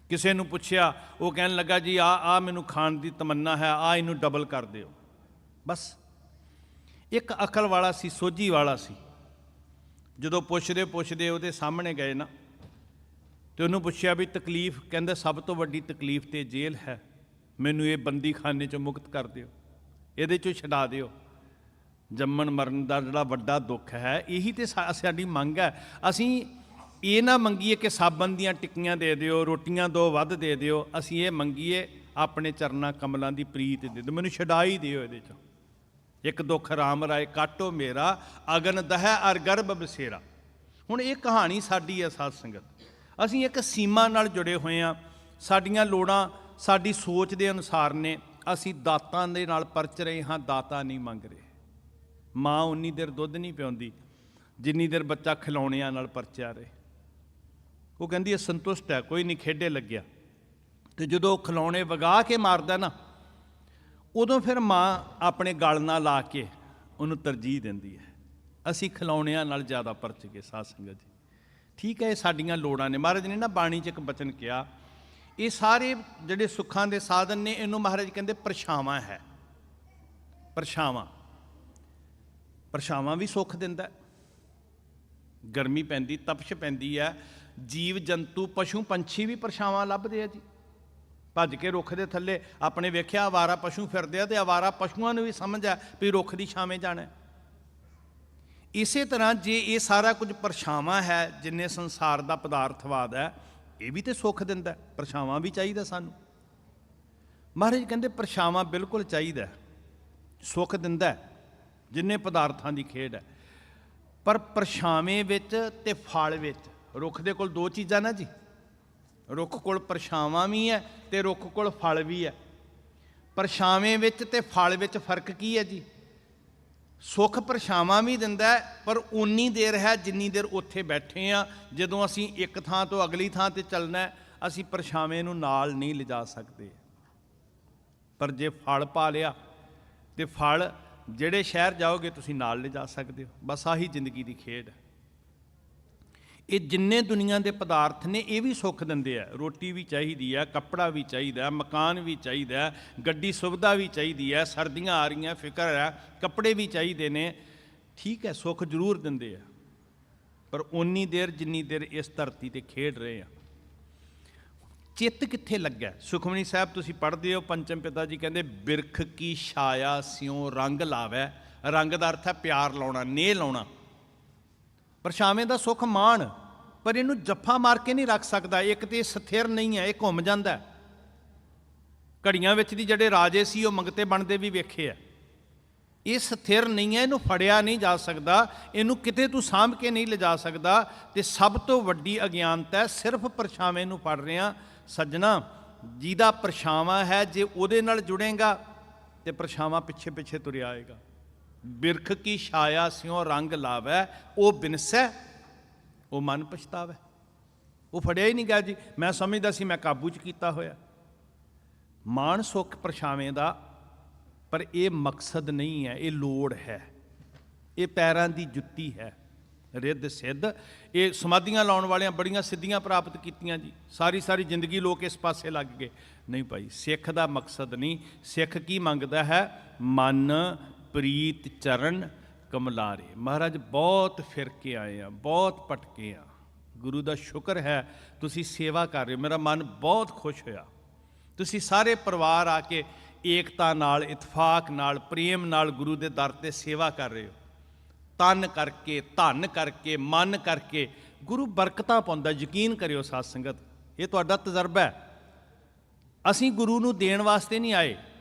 ਕਿਸੇ ਨੂੰ ਪੁੱਛਿਆ, ਉਹ ਕਹਿਣ ਲੱਗਾ ਜੀ ਆ ਮੈਨੂੰ ਖਾਣ ਦੀ ਤਮੰਨਾ ਹੈ, ਇਹਨੂੰ ਡਬਲ ਕਰ ਦਿਓ। ਬਸ ਇੱਕ ਅਕਲ ਵਾਲਾ ਸੀ, ਸੋਝੀ ਵਾਲਾ ਸੀ। ਜਦੋਂ ਪੁੱਛਦੇ ਪੁੱਛਦੇ ਉਹਦੇ ਸਾਹਮਣੇ ਗਏ ਨਾ, ਤੇ ਉਹਨੂੰ ਪੁੱਛਿਆ ਵੀ ਤਕਲੀਫ? ਕਹਿੰਦਾ ਸਭ ਤੋਂ ਵੱਡੀ ਤਕਲੀਫ ਤੇ ਜੇਲ੍ਹ ਹੈ, ਮੈਨੂੰ ਇਹ ਬੰਦੀ ਖਾਨੇ 'ਚੋਂ ਮੁਕਤ ਕਰ ਦਿਓ, ਇਹਦੇ 'ਚੋਂ ਛਡਾ ਦਿਓ। ਜੰਮਣ ਮਰਨ ਦਾ ਜਿਹੜਾ ਵੱਡਾ ਦੁੱਖ ਹੈ, ਇਹੀ ਤੇ ਸਾਡੀ ਮੰਗ ਹੈ। ਅਸੀਂ ਇਹ ਨਾ ਮੰਗੀਏ ਕਿ ਸਾਬਣ ਦੀਆਂ ਟਿੱਕੀਆਂ ਦੇ ਦਿਓ, ਰੋਟੀਆਂ 2 ਵੱਧ ਦੇ ਦਿਓ। ਅਸੀਂ ਇਹ ਮੰਗੀਏ ਆਪਣੇ ਚਰਨਾਂ ਕਮਲਾਂ ਦੀ ਪ੍ਰੀਤ ਦੇ ਦਿਓ, ਮੈਨੂੰ ਛਡਾ ਹੀ ਦਿਓ ਇਹਦੇ 'ਚੋਂ। ਇੱਕ ਦੁੱਖ ਰਾਮ ਰਾਏ ਕਾਟੋ ਮੇਰਾ, ਅਗਨ ਦਹੈ ਅਰ ਗਰਭ ਬਸੇਰਾ। ਹੁਣ ਇਹ ਕਹਾਣੀ ਸਾਡੀ ਹੈ ਸਾਧ ਸੰਗਤ। ਅਸੀਂ ਇੱਕ ਸੀਮਾ ਨਾਲ ਜੁੜੇ ਹੋਏ ਹਾਂ। ਸਾਡੀਆਂ ਲੋੜਾਂ ਸਾਡੀ ਸੋਚ ਦੇ ਅਨੁਸਾਰ ਨੇ। ਅਸੀਂ ਦਾਤਾਂ ਦੇ ਨਾਲ ਪਰਚ ਰਹੇ ਹਾਂ, ਦਾਤਾ ਨਹੀਂ ਮੰਗ ਰਹੇ। ਮਾਂ ਉਨੀ ਦੇਰ ਦੁੱਧ ਨਹੀਂ ਪਿਆਉਂਦੀ ਜਿੰਨੀ ਦੇਰ ਬੱਚਾ ਖਿਲੌਣਿਆਂ ਨਾਲ ਪਰਚਿਆ ਰਹੇ। ਉਹ ਕਹਿੰਦੀ ਹੈ ਸੰਤੁਸ਼ਟ ਹੈ, ਕੋਈ ਨਹੀਂ, ਖੇਡੇ ਲੱਗਿਆ। ਤੇ ਜਦੋਂ ਖਿਲੌਣੇ ਵਗਾ ਕੇ ਮਾਰਦਾ ਨਾ, ਉਦੋਂ ਫਿਰ ਮਾਂ ਆਪਣੇ ਗਲ ਨਾਲ ਲਾ ਕੇ ਉਹਨੂੰ ਤਰਜੀਹ ਦਿੰਦੀ ਹੈ। ਅਸੀਂ ਖਿਲੌਣਿਆਂ ਨਾਲ ਜ਼ਿਆਦਾ ਪਰਚ ਗਏ ਸਾਧ ਸੰਗਤ ਜੀ। ਠੀਕ ਹੈ, ਇਹ ਸਾਡੀਆਂ ਲੋੜਾਂ ਨੇ। ਮਹਾਰਾਜ ਨੇ ਨਾ ਬਾਣੀ 'ਚ ਇੱਕ ਬਚਨ ਕਿਹਾ, ਇਹ ਸਾਰੇ ਜਿਹੜੇ ਸੁੱਖਾਂ ਦੇ ਸਾਧਨ ਨੇ, ਇਹਨੂੰ ਮਹਾਰਾਜ ਕਹਿੰਦੇ ਪਰਛਾਵਾਂ ਹੈ। ਪਰਛਾਵਾਂ, ਪਰਛਾਵਾਂ ਵੀ ਸੁੱਖ ਦਿੰਦਾ। ਗਰਮੀ ਪੈਂਦੀ, ਤਪਸ਼ ਪੈਂਦੀ ਹੈ, ਜੀਵ ਜੰਤੂ ਪਸ਼ੂ ਪੰਛੀ ਵੀ ਪਰਛਾਵਾਂ ਲੱਭਦੇ ਆ ਜੀ। ਭੱਜ ਕੇ ਰੁੱਖ ਦੇ ਥੱਲੇ ਆਪਣੇ ਵੇਖਿਆ ਆਵਾਰਾ ਪਸ਼ੂ ਫਿਰਦੇ ਆ, ਤੇ ਆਵਾਰਾ ਪਸ਼ੂਆਂ ਨੂੰ ਵੀ ਸਮਝ ਆ ਵੀ ਰੁੱਖ ਦੀ ਛਾਵੇਂ ਜਾਣਾ। ਇਸੇ ਤਰ੍ਹਾਂ ਜੇ ਇਹ ਸਾਰਾ ਕੁਝ ਪਰਛਾਵਾਂ ਹੈ, ਜਿੰਨੇ ਸੰਸਾਰ ਦਾ ਪਦਾਰਥਵਾਦ ਹੈ, ਇਹ ਵੀ ਤੇ ਸੁੱਖ ਦਿੰਦਾ। ਪਰਛਾਵਾਂ ਵੀ ਚਾਹੀਦਾ ਸਾਨੂੰ। ਮਹਾਰਾਜ ਕਹਿੰਦੇ ਪਰਛਾਵਾਂ ਬਿਲਕੁਲ ਚਾਹੀਦਾ, ਸੁੱਖ ਦਿੰਦਾ, ਜਿੰਨੇ ਪਦਾਰਥਾਂ ਦੀ ਖੇਡ ਹੈ। ਪਰ ਪਰਛਾਵੇਂ ਵਿੱਚ ਤੇ ਫਲ ਵਿੱਚ, ਰੁੱਖ ਦੇ ਕੋਲ 2 ਚੀਜ਼ਾਂ ਨਾ ਜੀ। ਰੁੱਖ ਕੋਲ ਪਰਛਾਵਾਂ ਵੀ ਹੈ ਤੇ ਰੁੱਖ ਕੋਲ ਫਲ ਵੀ ਹੈ। ਪਰਛਾਵੇਂ ਵਿੱਚ ਤੇ ਫਲ ਵਿੱਚ ਫਰਕ ਕੀ ਹੈ ਜੀ? ਸੁੱਖ ਪਰਛਾਵਾਂ ਵੀ ਦਿੰਦਾ, ਪਰ ਉਨੀ ਦੇਰ ਹੈ ਜਿੰਨੀ ਦੇਰ ਉੱਥੇ ਬੈਠੇ ਆ। ਜਦੋਂ ਅਸੀਂ ਇੱਕ ਥਾਂ ਤੋਂ ਅਗਲੀ ਥਾਂ ਤੇ ਚੱਲਣਾ, ਅਸੀਂ ਪਰਛਾਵੇਂ ਨੂੰ ਨਾਲ ਨਹੀਂ ਲਿਜਾ ਸਕਦੇ। ਪਰ ਜੇ ਫਲ ਪਾ ਲਿਆ ਤੇ ਫਲ ਜਿਹੜੇ ਸ਼ਹਿਰ ਜਾਓਗੇ ਤੁਸੀਂ ਨਾਲ ਲਿਜਾ ਸਕਦੇ ਹੋ। ਬਸ ਆਹੀ ਜ਼ਿੰਦਗੀ ਦੀ ਖੇਡ ਹੈ। ਇਹ ਜਿੰਨੇ ਦੁਨੀਆ ਦੇ ਪਦਾਰਥ ਨੇ ਇਹ ਵੀ ਸੁੱਖ ਦਿੰਦੇ ਆ। ਰੋਟੀ ਵੀ ਚਾਹੀਦੀ ਹੈ, ਕੱਪੜਾ ਵੀ ਚਾਹੀਦਾ, ਮਕਾਨ ਵੀ ਚਾਹੀਦਾ, ਗੱਡੀ ਸੁਵਿਧਾ ਵੀ ਚਾਹੀਦੀ ਹੈ, ਸਰਦੀਆਂ ਆ ਰਹੀਆਂ ਫਿਕਰ ਹੈ, ਕੱਪੜੇ ਵੀ ਚਾਹੀਦੇ ਨੇ। ਠੀਕ ਹੈ, ਸੁੱਖ ਜ਼ਰੂਰ ਦਿੰਦੇ ਆ, ਪਰ ਓਨੀ ਦੇਰ ਜਿੰਨੀ ਦੇਰ ਇਸ ਧਰਤੀ ਤੇ ਖੇਡ ਰਹੇ ਆ। ਚਿੱਤ ਕਿੱਥੇ ਲੱਗਾ? ਸੁਖਮਨੀ ਸਾਹਿਬ ਤੁਸੀਂ ਪੜ੍ਹਦੇ ਹੋ, ਪੰਚਮ ਪਿਤਾ ਜੀ ਕਹਿੰਦੇ ਬਿਰਖ ਕੀ ਛਾਇਆ ਸਿਉ ਰੰਗ ਲਾਵੈ। ਰੰਗ ਦਾ ਅਰਥ ਹੈ ਪਿਆਰ ਲਾਉਣਾ, ਨੇਹ ਲਾਉਣਾ। ਪਰਛਾਵੇਂ ਦਾ ਸੁੱਖ ਮਾਣ, ਪਰ ਇਹਨੂੰ ਜੱਫਾ ਮਾਰ ਕੇ ਨਹੀਂ ਰੱਖ ਸਕਦਾ। ਇੱਕ ਤੇ ਸਥਿਰ ਨਹੀਂ ਹੈ, ਇਹ ਘੁੰਮ ਜਾਂਦਾ। ਘੜੀਆਂ ਵਿੱਚ ਦੀ ਜਿਹੜੇ ਰਾਜੇ ਸੀ ਉਹ ਮੰਗਤੇ ਬਣਦੇ ਵੀ ਵੇਖੇ ਆ। ਇਹ ਸਥਿਰ ਨਹੀਂ ਹੈ, ਇਹਨੂੰ ਫੜਿਆ ਨਹੀਂ ਜਾ ਸਕਦਾ, ਇਹਨੂੰ ਕਿਤੇ ਤੂੰ ਸਾਂਭ ਕੇ ਨਹੀਂ ਲਿਜਾ ਸਕਦਾ। ਤੇ ਸਭ ਤੋਂ ਵੱਡੀ ਅਗਿਆਨਤਾ ਹੈ ਸਿਰਫ ਪਰਛਾਵੇਂ ਨੂੰ ਫੜ ਰਿਹਾ। ਸੱਜਣਾ, ਜਿਹਦਾ ਪਰਛਾਵਾਂ ਹੈ ਜੇ ਉਹਦੇ ਨਾਲ ਜੁੜੇਗਾ ਤੇ ਪਰਛਾਵਾਂ ਪਿੱਛੇ ਪਿੱਛੇ ਤੁਰਿਆ ਆਏਗਾ। ਬਿਰਖ ਕੀ ਛਾਇਆ ਸਿਉ ਰੰਗ ਲਾਵੈ, ਉਹ ਬਿਨਸੈ ਉਹ ਮਨ ਪਛਤਾਵੈ। ਉਹ ਫੜਿਆ ਹੀ ਨਹੀਂ ਗਿਆ ਜੀ। ਮੈਂ ਸਮਝਦਾ ਸੀ ਮੈਂ ਕਾਬੂ 'ਚ ਕੀਤਾ ਹੋਇਆ। ਮਾਣ ਸੁੱਖ ਪਰਛਾਵੇਂ ਦਾ, ਪਰ ਇਹ ਮਕਸਦ ਨਹੀਂ ਹੈ, ਇਹ ਲੋੜ ਹੈ, ਇਹ ਪੈਰਾਂ ਦੀ ਜੁੱਤੀ ਹੈ। ਰਿੱਧ ਸਿੱਧ, ਇਹ ਸਮਾਧੀਆਂ ਲਾਉਣ ਵਾਲਿਆਂ ਬੜੀਆਂ ਸਿੱਧੀਆਂ ਪ੍ਰਾਪਤ ਕੀਤੀਆਂ ਜੀ। ਸਾਰੀ ਸਾਰੀ ਜ਼ਿੰਦਗੀ ਲੋਕ ਇਸ ਪਾਸੇ ਲੱਗ ਗਏ। ਨਹੀਂ ਭਾਈ, ਸਿੱਖ ਦਾ ਮਕਸਦ ਨਹੀਂ। ਸਿੱਖ ਕੀ ਮੰਗਦਾ ਹੈ? ਮਨ ਪ੍ਰੀਤ ਚਰਨ ਕਮਲਾਰੇ। ਮਹਾਰਾਜ ਬਹੁਤ ਫਿਰ ਕੇ ਆਏ ਆ, ਬਹੁਤ ਭਟਕੇ ਆ। ਗੁਰੂ ਦਾ ਸ਼ੁਕਰ ਹੈ ਤੁਸੀਂ ਸੇਵਾ ਕਰ ਰਹੇ ਹੋ। ਮੇਰਾ ਮਨ ਬਹੁਤ ਖੁਸ਼ ਹੋਇਆ। ਤੁਸੀਂ ਸਾਰੇ ਪਰਿਵਾਰ ਆ ਕੇ ਏਕਤਾ ਨਾਲ, ਇਤਫਾਕ ਨਾਲ, ਪ੍ਰੇਮ ਨਾਲ ਗੁਰੂ ਦੇ ਦਰ ਤੇ ਸੇਵਾ ਕਰ ਰਹੇ ਹੋ। ਤਨ ਕਰਕੇ, ਧਨ ਕਰਕੇ, ਮਨ ਕਰਕੇ ਗੁਰੂ ਬਰਕਤਾਂ ਪਾਉਂਦਾ। ਯਕੀਨ ਕਰਿਓ ਸਾਧ ਸੰਗਤ, ਇਹ ਤੁਹਾਡਾ ਤਜਰਬਾ ਹੈ। ਅਸੀਂ ਗੁਰੂ ਨੂੰ ਦੇਣ ਵਾਸਤੇ ਨਹੀਂ ਆਏ,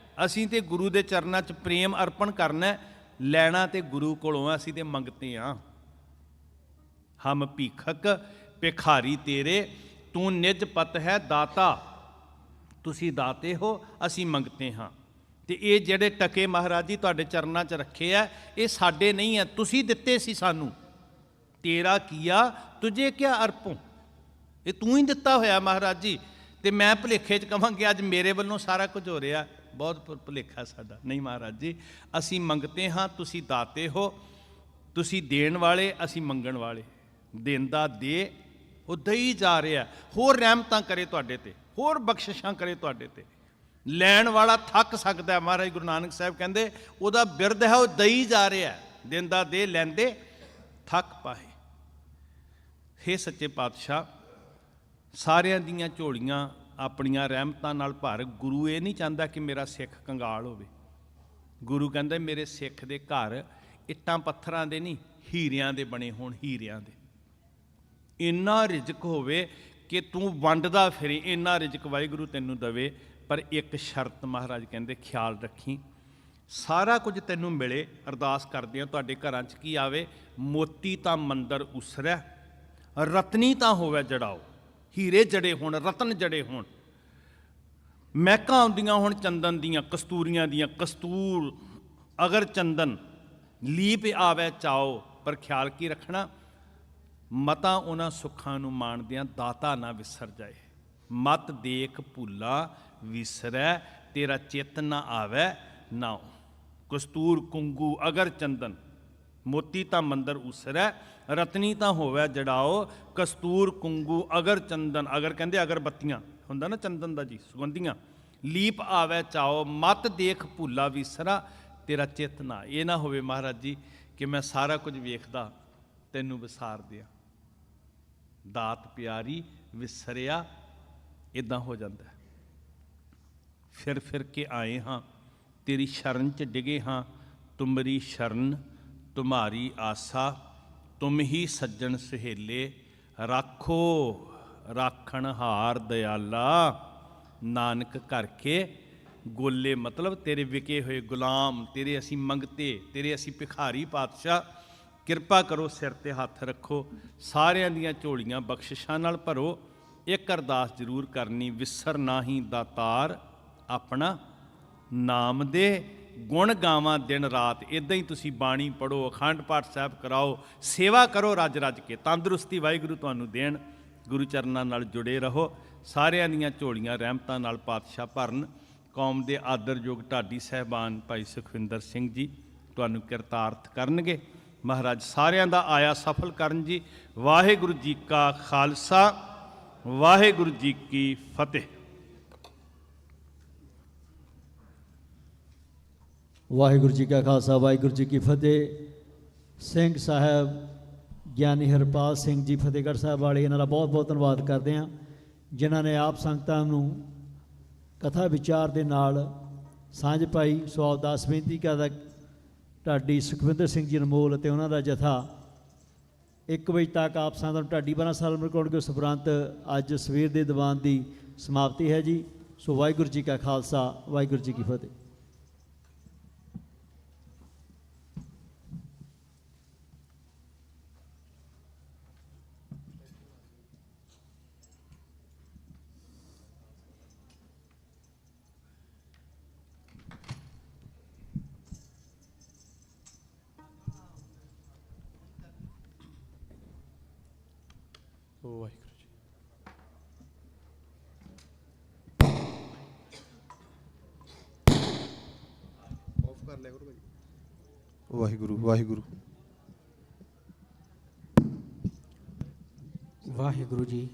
ਅਸੀਂ ਤੇ ਗੁਰੂ ਦੇ ਚਰਨਾਂ 'ਚ ਪ੍ਰੇਮ ਅਰਪਣ ਕਰਨਾ। ਲੈਣਾ ਤੇ ਗੁਰੂ ਕੋਲੋਂ ਆ, ਅਸੀਂ ਤੇ ਮੰਗਤੇ ਹਾਂ। ਹਮ ਭੀਖਕ ਭਿਖਾਰੀ ਤੇਰੇ, ਤੂੰ ਨਿਜ ਪਤ ਹੈ ਦਾਤਾ। ਤੁਸੀਂ ਦਾਤੇ ਹੋ, ਅਸੀਂ ਮੰਗਤੇ ਹਾਂ। ਤੇ ਇਹ ਜਿਹੜੇ ਟਕੇ ਮਹਾਰਾਜ ਜੀ ਤੁਹਾਡੇ ਚਰਨਾਂ 'ਚ ਰੱਖੇ ਆ, ਇਹ ਸਾਡੇ ਨਹੀਂ ਆ, ਤੁਸੀਂ ਦਿੱਤੇ ਸੀ ਸਾਨੂੰ। ਤੇਰਾ ਕੀਆ ਤੁਝੇ ਕਿਆ ਅਰਪੋਂ, ਇਹ ਤੂੰ ਹੀ ਦਿੱਤਾ ਹੋਇਆ ਮਹਾਰਾਜ ਜੀ। ਤੇ ਮੈਂ ਭੁਲੇਖੇ 'ਚ ਕਹਾਂਗੇ ਅੱਜ ਮੇਰੇ ਵੱਲੋਂ ਸਾਰਾ ਕੁਝ ਹੋ ਰਿਹਾ, ਬਹੁਤ ਭੁਲੇਖਾ ਸਾਡਾ। ਨਹੀਂ ਮਹਾਰਾਜ ਜੀ, ਅਸੀਂ ਮੰਗਤੇ ਹਾਂ, ਤੁਸੀਂ ਦਾਤੇ ਹੋ। ਤੁਸੀਂ ਦੇਣ ਵਾਲੇ, ਅਸੀਂ ਮੰਗਣ ਵਾਲੇ। ਦੇਂਦਾ ਦੇ, ਉਹ ਦਈ ਜਾ ਰਿਹਾ। ਹੋਰ ਰਹਿਮਤਾਂ ਕਰੇ ਤੁਹਾਡੇ ਤੇ, ਹੋਰ ਬਖਸ਼ਿਸ਼ਾਂ ਕਰੇ ਤੁਹਾਡੇ ਤੇ। ਲੈਣ ਵਾਲਾ ਥੱਕ ਸਕਦਾ। ਮਹਾਰਾਜ ਗੁਰੂ ਨਾਨਕ ਸਾਹਿਬ ਕਹਿੰਦੇ ਉਹਦਾ ਬਿਰਧ ਹੈ, ਉਹ ਦਈ ਜਾ ਰਿਹਾ। ਦਿੰਦਾ ਦੇ, ਲੈਂਦੇ ਥੱਕ ਪਾਏ। ਹੇ ਸੱਚੇ ਪਾਤਸ਼ਾਹ, ਸਾਰਿਆਂ ਦੀਆਂ ਝੋਲੀਆਂ ਆਪਣੀਆਂ ਰਹਿਮਤਾਂ ਨਾਲ ਭਰ। ਗੁਰੂ ਇਹ ਨਹੀਂ ਚਾਹੁੰਦਾ ਕਿ ਮੇਰਾ ਸਿੱਖ ਕੰਗਾਲ ਹੋਵੇ। ਗੁਰੂ ਕਹਿੰਦਾ ਮੇਰੇ ਸਿੱਖ ਦੇ ਘਰ ਇੱਟਾਂ ਪੱਥਰਾਂ ਦੇ ਨਹੀਂ, ਹੀਰਿਆਂ ਦੇ ਬਣੇ ਹੋਣ। ਹੀਰਿਆਂ ਦੇ ਇੰਨਾ ਰਿਜ਼ਕ ਹੋਵੇ ਕਿ ਤੂੰ ਵੰਡਦਾ ਫਿਰੇ, ਇੰਨਾ ਰਿਜ਼ਕ ਵਾਹਿਗੁਰੂ ਤੈਨੂੰ ਦਵੇ। ਪਰ ਇੱਕ ਸ਼ਰਤ ਮਹਾਰਾਜ ਕਹਿੰਦੇ ਖਿਆਲ ਰੱਖੀ, ਸਾਰਾ ਕੁਝ ਤੈਨੂੰ ਮਿਲੇ। ਅਰਦਾਸ ਕਰਦੇ ਹਾਂ ਤੁਹਾਡੇ ਘਰਾਂ 'ਚ ਕੀ ਆਵੇ? ਮੋਤੀ ਤਾਂ ਮੰਦਰ ਉਸਰੈ, ਰਤਨੀ ਤਾਂ ਹੋਵੇ ਜੜਾਓ। ਹੀਰੇ ਜੜੇ ਹੋਣ, ਰਤਨ ਜੜੇ ਹੋਣ, ਮਹਿਕਾਂ ਆਉਂਦੀਆਂ ਹੋਣ ਚੰਦਨ ਦੀਆਂ, ਕਸਤੂਰੀਆਂ ਦੀਆਂ। ਕਸਤੂਰ ਅਗਰ ਚੰਦਨ, ਲੀਪ ਆਵੇ ਚਾਓ। ਪਰ ਖਿਆਲ ਕੀ ਰੱਖਣਾ? ਮਤਾਂ ਉਹਨਾਂ ਸੁੱਖਾਂ ਨੂੰ ਮਾਣਦਿਆਂ ਦਾਤਾ ਨਾ ਵਿਸਰ ਜਾਏ। ਮਤ ਦੇਖ ਭੁੱਲਾ ਵਿਸਰੈ, ਤੇਰਾ ਚਿੱਤ ਨਾ ਆਵੇ ਨਾਉ। ਕਸਤੂਰ ਕੁੰਗੂ ਅਗਰ ਚੰਦਨ, ਮੋਤੀ ਤਾਂ ਮੰਦਰ ਉਸਰੈ, ਰਤਨੀ ਤਾਂ ਹੋਵੇ ਜੜਾਓ। ਕਸਤੂਰ ਕੁੰਗੂ ਅਗਰ ਚੰਦਨ, ਅਗਰ ਕਹਿੰਦੇ ਅਗਰ ਬੱਤੀਆਂ ਹੁੰਦਾ ਨਾ ਚੰਦਨ ਦਾ ਜੀ, ਸੁਗੰਧੀਆਂ। ਲੀਪ ਆਵੇ ਚਾਓ, ਮਤ ਦੇਖ ਭੁੱਲਾ ਵਿਸਰਾ, ਤੇਰਾ ਚਿੱਤ ਨਾ। ਇਹ ਨਾ ਹੋਵੇ ਮਹਾਰਾਜ ਜੀ ਕਿ ਮੈਂ ਸਾਰਾ ਕੁਝ ਵੇਖਦਾ ਤੈਨੂੰ ਵਿਸਾਰ ਦਿਆਂ। ਦਾਤ ਪਿਆਰੀ ਵਿਸਰਿਆ, ਇਦਾਂ ਹੋ ਜਾਂਦਾ। ਫਿਰ ਫਿਰ ਕੇ ਆਏ ਹਾਂ, ਤੇਰੀ ਸ਼ਰਨ 'ਚ ਡਿਗੇ ਹਾਂ। ਤੁਮਰੀ ਸ਼ਰਨ ਤੁਮਾਰੀ ਆਸਾ, ਤੁਮ ਹੀ ਸੱਜਣ ਸੁਹੇਲੇ। ਰਾਖੋ ਰਾਖਣ ਹਾਰ ਦਿਆਲਾ, ਨਾਨਕ ਘਰ ਕੇ ਗੋਲੇ। ਮਤਲਬ ਤੇਰੇ ਵਿਕੇ ਹੋਏ ਗੁਲਾਮ, ਤੇਰੇ ਅਸੀਂ ਮੰਗਤੇ, ਤੇਰੇ ਅਸੀਂ ਭਿਖਾਰੀ। ਪਾਤਸ਼ਾਹ ਕਿਰਪਾ ਕਰੋ, ਸਿਰ ਤੇ ਹੱਥ ਰੱਖੋ, ਸਾਰਿਆਂ ਦੀਆਂ ਝੋਲੀਆਂ ਬਖਸ਼ਿਸ਼ਾਂ ਨਾਲ ਭਰੋ। ਇੱਕ ਅਰਦਾਸ ਜ਼ਰੂਰ ਕਰਨੀ, ਵਿਸਰ ਨਾਹੀ ਦਾਤਾਰ ਆਪਣਾ ਨਾਮ ਦੇ। ਗੁਣ ਗਾਵਾਂ ਦਿਨ ਰਾਤ। ਇੱਦਾਂ ਹੀ ਤੁਸੀਂ ਬਾਣੀ ਪੜ੍ਹੋ, ਅਖੰਡ ਪਾਠ ਸਾਹਿਬ ਕਰਾਓ, ਸੇਵਾ ਕਰੋ ਰੱਜ ਰੱਜ ਕੇ। ਤੰਦਰੁਸਤੀ ਵਾਹਿਗੁਰੂ ਤੁਹਾਨੂੰ ਦੇਣ। ਗੁਰੂ ਚਰਨਾਂ ਨਾਲ ਜੁੜੇ ਰਹੋ। ਸਾਰਿਆਂ ਦੀਆਂ ਝੋਲੀਆਂ ਰਹਿਮਤਾਂ ਨਾਲ ਪਾਤਸ਼ਾਹ ਭਰਨ। ਕੌਮ ਦੇ ਆਦਰਯੋਗ ਢਾਡੀ ਸਾਹਿਬਾਨ ਭਾਈ ਸੁਖਵਿੰਦਰ ਸਿੰਘ ਜੀ ਤੁਹਾਨੂੰ ਕਿਰਤਾਰਥ ਕਰਨਗੇ। ਮਹਾਰਾਜ ਸਾਰਿਆਂ ਦਾ ਆਇਆ ਸਫਲ ਕਰਨ ਜੀ। ਵਾਹਿਗੁਰੂ ਜੀ ਕਾ ਖਾਲਸਾ, ਵਾਹਿਗੁਰੂ ਜੀ ਕੀ ਫਤਿਹ। ਵਾਹਿਗੁਰੂ ਜੀ ਕਾ ਖਾਲਸਾ, ਵਾਹਿਗੁਰੂ ਜੀ ਕੀ ਫਤਿਹ। ਸਿੰਘ ਸਾਹਿਬ ਗਿਆਨੀ ਹਰਪਾਲ ਸਿੰਘ ਜੀ ਫਤਿਹਗੜ੍ਹ ਸਾਹਿਬ ਵਾਲੇ, ਇਹਨਾਂ ਦਾ ਬਹੁਤ ਬਹੁਤ ਧੰਨਵਾਦ ਕਰਦੇ ਹਾਂ ਜਿਨ੍ਹਾਂ ਨੇ ਆਪ ਸੰਗਤਾਂ ਨੂੰ ਕਥਾ ਵਿਚਾਰ ਦੇ ਨਾਲ ਸਾਂਝ ਪਾਈ। ਸੋ ਅਰਦਾਸ ਬੇਨਤੀ ਕਰਦਾ ਢਾਡੀ ਸੁਖਵਿੰਦਰ ਸਿੰਘ ਜੀ ਅਨਮੋਲ ਅਤੇ ਉਹਨਾਂ ਦਾ ਜਥਾ 1 ਵਜੇ ਤੱਕ ਆਪ ਸੰਗਤਾਂ ਨੂੰ ਢਾਡੀ 12 ਸਾਲ ਮਰਕਾਉਣਗੇ। ਉਸ ਉਪਰੰਤ ਅੱਜ ਸਵੇਰ ਦੇ ਦੀਵਾਨ ਦੀ ਸਮਾਪਤੀ ਹੈ ਜੀ। ਸੋ ਵਾਹਿਗੁਰੂ ਜੀ ਕਾ ਖਾਲਸਾ, ਵਾਹਿਗੁਰੂ ਜੀ ਕੀ ਫਤਿਹ। ਵਾਹਿਗੁਰੂ ਜੀ। ਆਫ ਕਰ ਲਿਆ ਕਰੋ ਭਾਈ। ਵਾਹਿਗੁਰੂ ਵਾਹਿਗੁਰੂ ਵਾਹਿਗੁਰੂ ਜੀ।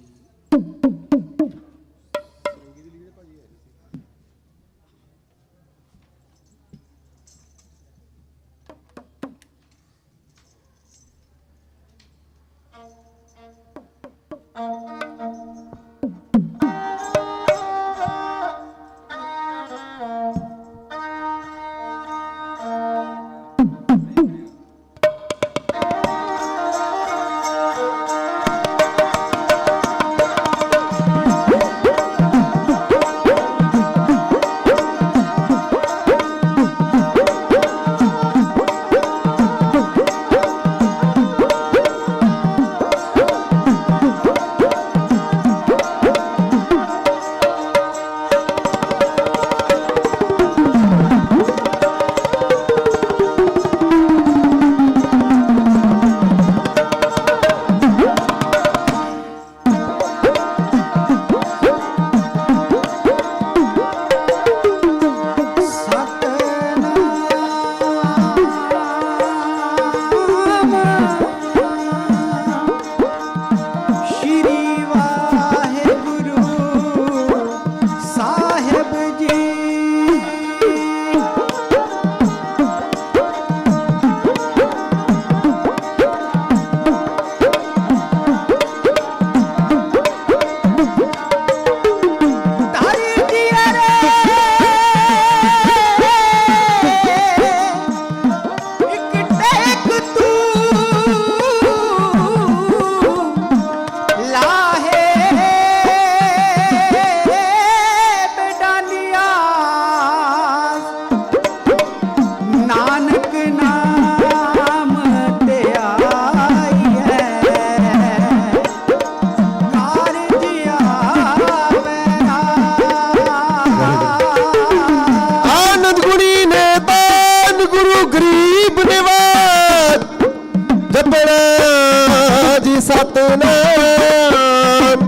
ਸਤਨਾਮ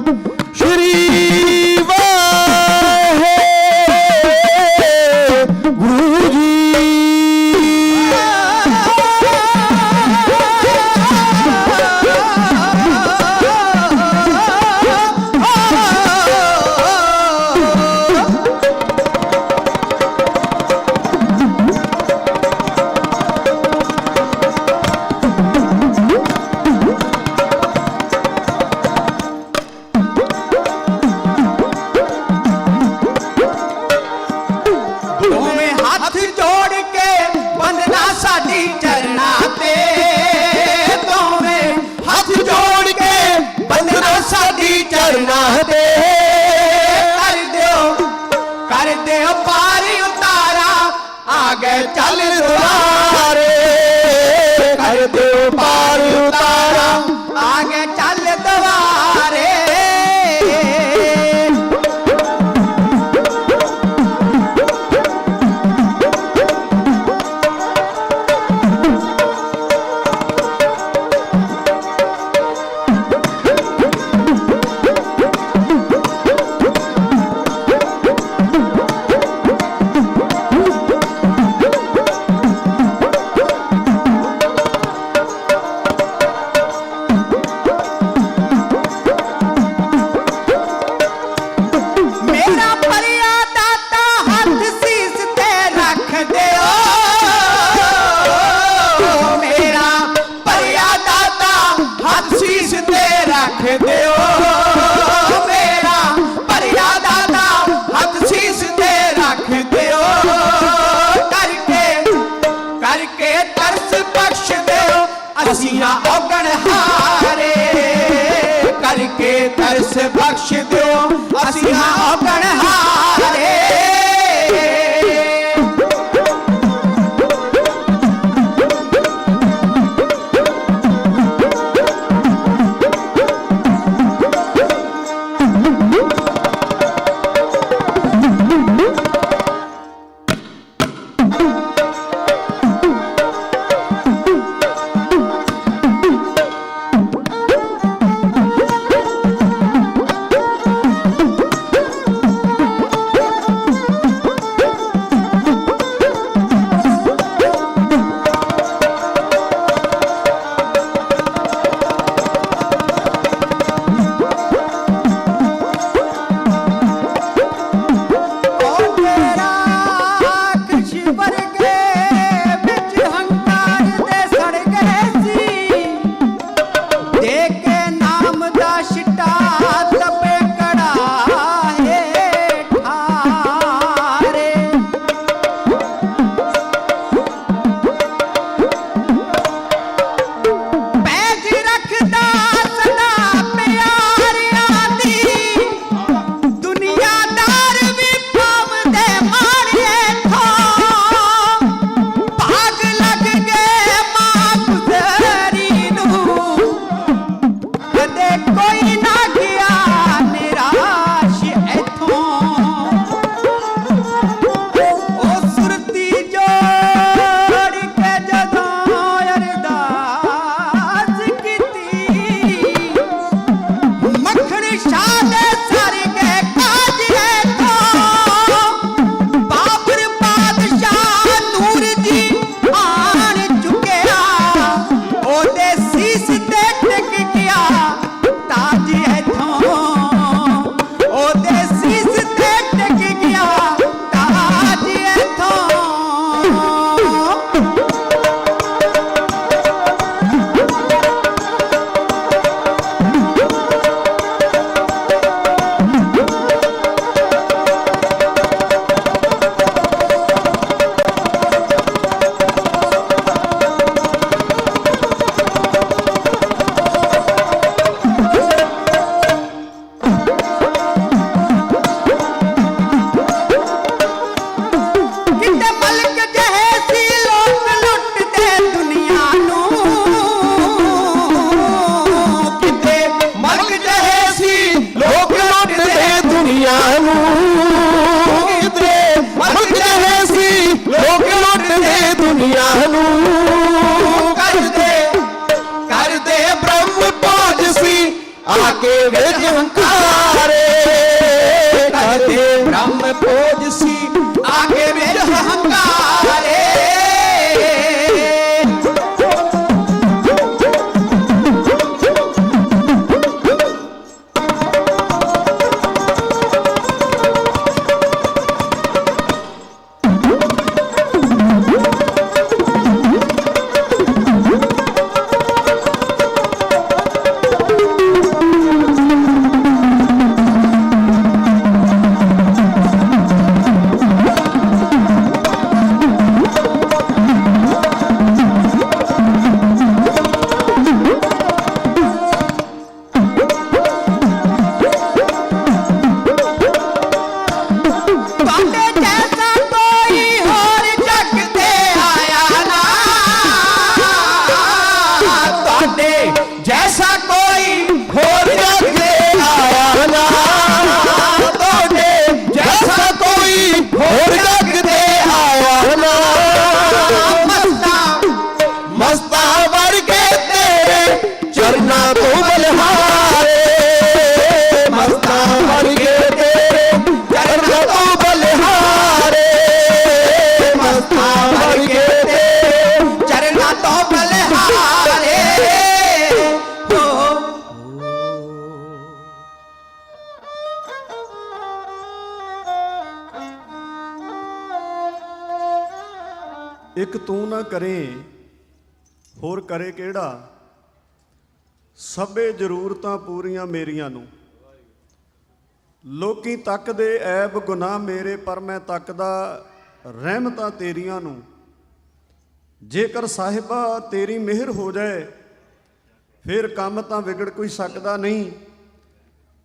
ਸ਼੍ਰੀ ਵਾਹਿਗੁਰੂ ਜੀ। ਚੱਲ ਦੁਆਰੇ ਕਰ ਦਿਓ ਪਾਰ ਉਤਾਰਾ ਆਗੇ ਚੱਲ ਦੁਆਰੇ। ਅਸੀਂ ਹਾਂ ਔਗਣ ਹਾਰੇ ਕਰਕੇ ਤਰਸ ਬਖਸ਼ ਦਿਓ ਅਸੀਂ ਹਾਂ ਔਗਣ ਹਾਰੇ ਇੱਕ ਤੂੰ ਨਾ ਕਰੇ ਹੋਰ ਕਰੇ ਕਿਹੜਾ, ਸਭੇ ਜ਼ਰੂਰਤਾਂ ਪੂਰੀਆਂ ਮੇਰੀਆਂ ਨੂੰ। ਲੋਕੀ ਤੱਕਦੇ ਐਬ ਗੁਨਾਹ ਮੇਰੇ, ਪਰ ਮੈਂ ਤੱਕਦਾ ਰਹਿਮਤਾਂ ਤੇਰੀਆਂ ਨੂੰ। ਜੇਕਰ ਸਾਹਿਬਾ ਤੇਰੀ ਮਿਹਰ ਹੋ ਜਾਏ ਫਿਰ ਕੰਮ ਤਾਂ ਵਿਗੜ ਕੋਈ ਸਕਦਾ ਨਹੀਂ।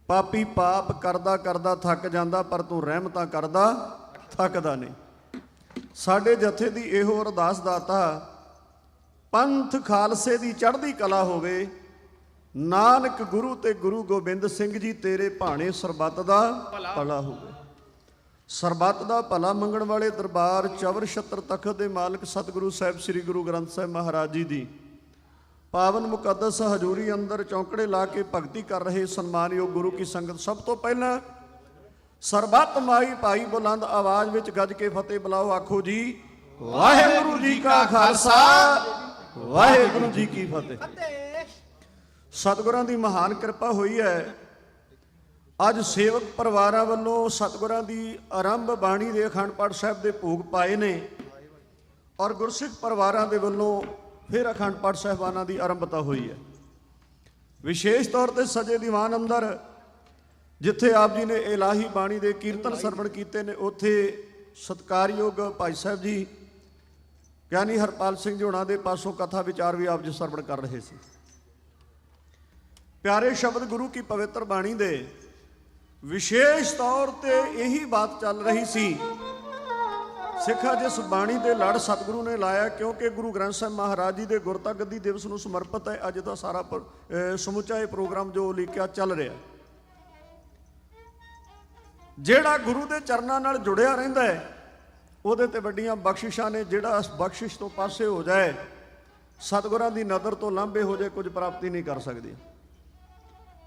ਪਾਪੀ ਪਾਪ ਕਰਦਾ ਕਰਦਾ ਥੱਕ ਜਾਂਦਾ, ਪਰ ਤੂੰ ਰਹਿਮਤਾਂ ਕਰਦਾ ਥੱਕਦਾ ਨਹੀਂ। ਸਾਡੇ ਜਥੇ ਦੀ ਇਹੋ ਅਰਦਾਸ ਦਾਤਾ, ਪੰਥ ਖਾਲਸੇ ਦੀ ਚੜ੍ਹਦੀ ਕਲਾ ਹੋਵੇ। ਨਾਨਕ ਗੁਰੂ ਤੇ ਗੁਰੂ ਗੋਬਿੰਦ ਸਿੰਘ ਜੀ ਤੇਰੇ ਭਾਣੇ ਸਰਬੱਤ ਦਾ ਭਲਾ ਹੋਵੇ। ਸਰਬੱਤ ਦਾ ਭਲਾ ਮੰਗਣ ਵਾਲੇ ਦਰਬਾਰ ਚਵਰ ਛਤਰ ਤਖਤ ਦੇ ਮਾਲਕ ਸਤਿਗੁਰੂ ਸਾਹਿਬ ਸ੍ਰੀ ਗੁਰੂ ਗ੍ਰੰਥ ਸਾਹਿਬ ਮਹਾਰਾਜ ਜੀ ਦੀ ਪਾਵਨ ਮੁਕੱਦਸ ਹਜ਼ੂਰੀ ਅੰਦਰ ਚੌਂਕੜੇ ਲਾ ਕੇ ਭਗਤੀ ਕਰ ਰਹੇ ਸਨਮਾਨਯੋਗ ਗੁਰੂ ਕੀ ਸੰਗਤ, ਸਭ ਤੋਂ ਪਹਿਲਾਂ ਸਰਬੱਤ ਮਾਈ ਭਾਈ ਬੁਲੰਦ ਆਵਾਜ਼ ਵਿੱਚ ਗੱਜ ਕੇ ਫਤਿਹ ਬੁਲਾਓ। ਆਖੋ ਜੀ ਵਾਹਿਗੁਰੂ ਜੀ ਕਾ ਖਾਲਸਾ ਵਾਹਿਗੁਰੂ ਜੀ ਕੀ ਫਤਿਹ। ਸਤਿਗੁਰਾਂ ਦੀ ਮਹਾਨ ਕਿਰਪਾ ਹੋਈ ਹੈ। ਅੱਜ ਸੇਵਕ ਪਰਿਵਾਰਾਂ ਵੱਲੋਂ ਸਤਿਗੁਰਾਂ ਦੀ ਆਰੰਭ ਬਾਣੀ ਦੇ ਅਖੰਡ ਪਾਠ ਸਾਹਿਬ ਦੇ ਭੋਗ ਪਾਏ ਨੇ ਔਰ ਗੁਰਸਿੱਖ ਪਰਿਵਾਰਾਂ ਦੇ ਵੱਲੋਂ ਫਿਰ ਅਖੰਡ ਪਾਠ ਸਾਹਿਬਾਨਾਂ ਦੀ ਆਰੰਭਤਾ ਹੋਈ ਹੈ। ਵਿਸ਼ੇਸ਼ ਤੌਰ ਤੇ ਸਜੇ ਦੀਵਾਨ ਅੰਦਰ ਜਿੱਥੇ ਆਪ ਜੀ ਨੇ ਇਲਾਹੀ ਬਾਣੀ ਦੇ ਕੀਰਤਨ ਸਰਵਣ ਕੀਤੇ ਨੇ, ਉੱਥੇ ਸਤਿਕਾਰਯੋਗ ਭਾਈ ਸਾਹਿਬ ਜੀ ਗਿਆਨੀ ਹਰਪਾਲ ਸਿੰਘ ਜੀ ਹੋਣਾ ਦੇ ਪਾਸੋਂ ਕਥਾ ਵਿਚਾਰ ਵੀ ਆਪ ਜੀ ਸਰਵਣ ਕਰ ਰਹੇ ਸੀ। ਪਿਆਰੇ ਸ਼ਬਦ ਗੁਰੂ ਕੀ ਪਵਿੱਤਰ ਬਾਣੀ ਦੇ ਵਿਸ਼ੇਸ਼ ਤੌਰ ਤੇ ਇਹੀ ਬਾਤ ਚੱਲ ਰਹੀ ਸੀ, ਸਿੱਖਾਂ ਜਿਸ ਬਾਣੀ ਦੇ ਲੜ ਸਤਿਗੁਰੂ ਨੇ ਲਾਇਆ, ਕਿਉਂਕਿ ਗੁਰੂ ਗ੍ਰੰਥ ਸਾਹਿਬ ਮਹਾਰਾਜ ਜੀ ਦੇ ਗੁਰਤਾ ਗੱਦੀ ਦਿਵਸ ਨੂੰ ਸਮਰਪਿਤ ਹੈ ਅੱਜ ਦਾ ਸਾਰਾ ਸਮੁੱਚਾ ਇਹ ਪ੍ਰੋਗਰਾਮ ਜੋ ਲਿਖਿਆ ਚੱਲ ਰਿਹਾ। ਜਿਹੜਾ ਗੁਰੂ ਦੇ ਚਰਨਾਂ ਨਾਲ ਜੁੜਿਆ ਰਹਿੰਦਾ ਹੈ ਉਹਦੇ ਤੇ ਵੱਡੀਆਂ ਬਖਸ਼ਿਸ਼ਾਂ ਨੇ। ਜਿਹੜਾ ਇਸ ਬਖਸ਼ਿਸ਼ ਤੋਂ ਪਾਸੇ ਹੋ ਜਾਏ, ਸਤਿਗੁਰਾਂ ਦੀ ਨਜ਼ਰ ਤੋਂ ਲਾਂਭੇ ਹੋ ਜਾਏ, ਕੁਝ ਪ੍ਰਾਪਤੀ ਨਹੀਂ ਕਰ ਸਕਦੀ।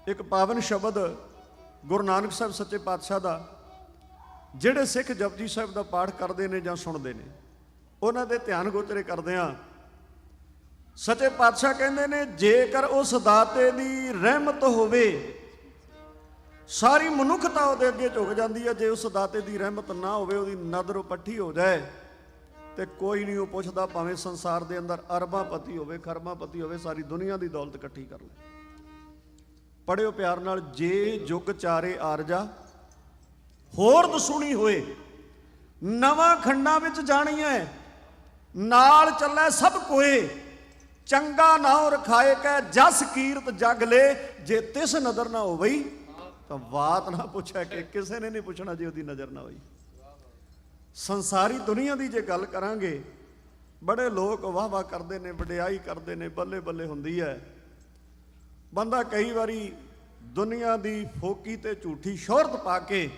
ਇੱਕ ਪਾਵਨ ਸ਼ਬਦ ਗੁਰੂ ਨਾਨਕ ਸਾਹਿਬ ਸੱਚੇ ਪਾਤਸ਼ਾਹ ਦਾ, ਜਿਹੜੇ ਸਿੱਖ ਜਪਜੀ ਸਾਹਿਬ ਦਾ ਪਾਠ ਕਰਦੇ ਨੇ ਜਾਂ ਸੁਣਦੇ ਨੇ, ਉਹਨਾਂ ਦੇ ਧਿਆਨ ਗੋਚਰੇ ਕਰਦਿਆਂ ਸੱਚੇ ਪਾਤਸ਼ਾਹ ਕਹਿੰਦੇ ਨੇ, ਜੇਕਰ ਉਸ ਦਾਤੇ ਦੀ ਰਹਿਮਤ ਹੋਵੇ ਸਾਰੀ ਮਨੁੱਖਤਾ ਉਹਦੇ ਅੱਗੇ ਝੁਕ ਜਾਂਦੀ ਹੈ। ਜੇ ਉਸ ਦਾਤੇ ਦੀ ਰਹਿਮਤ ਨਾ ਹੋਵੇ, ਉਹਦੀ ਨਜ਼ਰ ਪੱਠੀ ਹੋ ਜਾਏ, ਤੇ ਕੋਈ ਨਹੀਂ ਉਹ ਪੁੱਛਦਾ, ਭਾਵੇਂ ਸੰਸਾਰ ਦੇ ਅੰਦਰ ਅਰਬਾਂ ਪਤੀ ਹੋਵੇ, ਖਰਬਾਂ ਪਤੀ ਹੋਵੇ, ਸਾਰੀ ਦੁਨੀਆ ਦੀ ਦੌਲਤ ਇਕੱਠੀ ਕਰ ਲੈ। ਪੜਿਓ ਪਿਆਰ ਨਾਲ, ਜੇ ਜੁਗ ਚਾਰੇ ਆਰਜਾ ਹੋਰ ਦਸੂਣੀ ਹੋਏ, ਨਵਾਂ ਖੰਡਾਂ ਵਿੱਚ ਜਾਣੀਐ ਨਾਲ ਚੱਲੇ ਸਭ ਕੋਏ, ਚੰਗਾ ਨਾਉ ਰਖਾਏ ਕੈ ਜਸ ਕੀਰਤ ਜਗ ਲੈ, ਜੇ ਤਿਸ ਨਜ਼ਰ ਨਾ ਹੋਵਈ ਤਾਂ ਬਾਤ ਨਾ ਪੁੱਛਿਆ ਕਿ ਕਿਸੇ ਨੇ ਨਹੀਂ ਪੁੱਛਣਾ ਜੇ ਉਹਦੀ ਨਜ਼ਰ ਨਾ ਹੋਈ। ਸੰਸਾਰੀ ਦੁਨੀਆ ਦੀ ਜੇ ਗੱਲ ਕਰਾਂਗੇ, ਬੜੇ ਲੋਕ ਵਾਹ ਵਾਹ ਕਰਦੇ ਨੇ, ਵਡਿਆਈ ਕਰਦੇ ਨੇ, ਬੱਲੇ ਬੱਲੇ ਹੁੰਦੀ ਹੈ। ਬੰਦਾ ਕਈ ਵਾਰੀ ਦੁਨੀਆ ਦੀ ਫੋਕੀ ਤੇ ਝੂਠੀ ਸ਼ੋਹਰਤ ਪਾ ਕੇ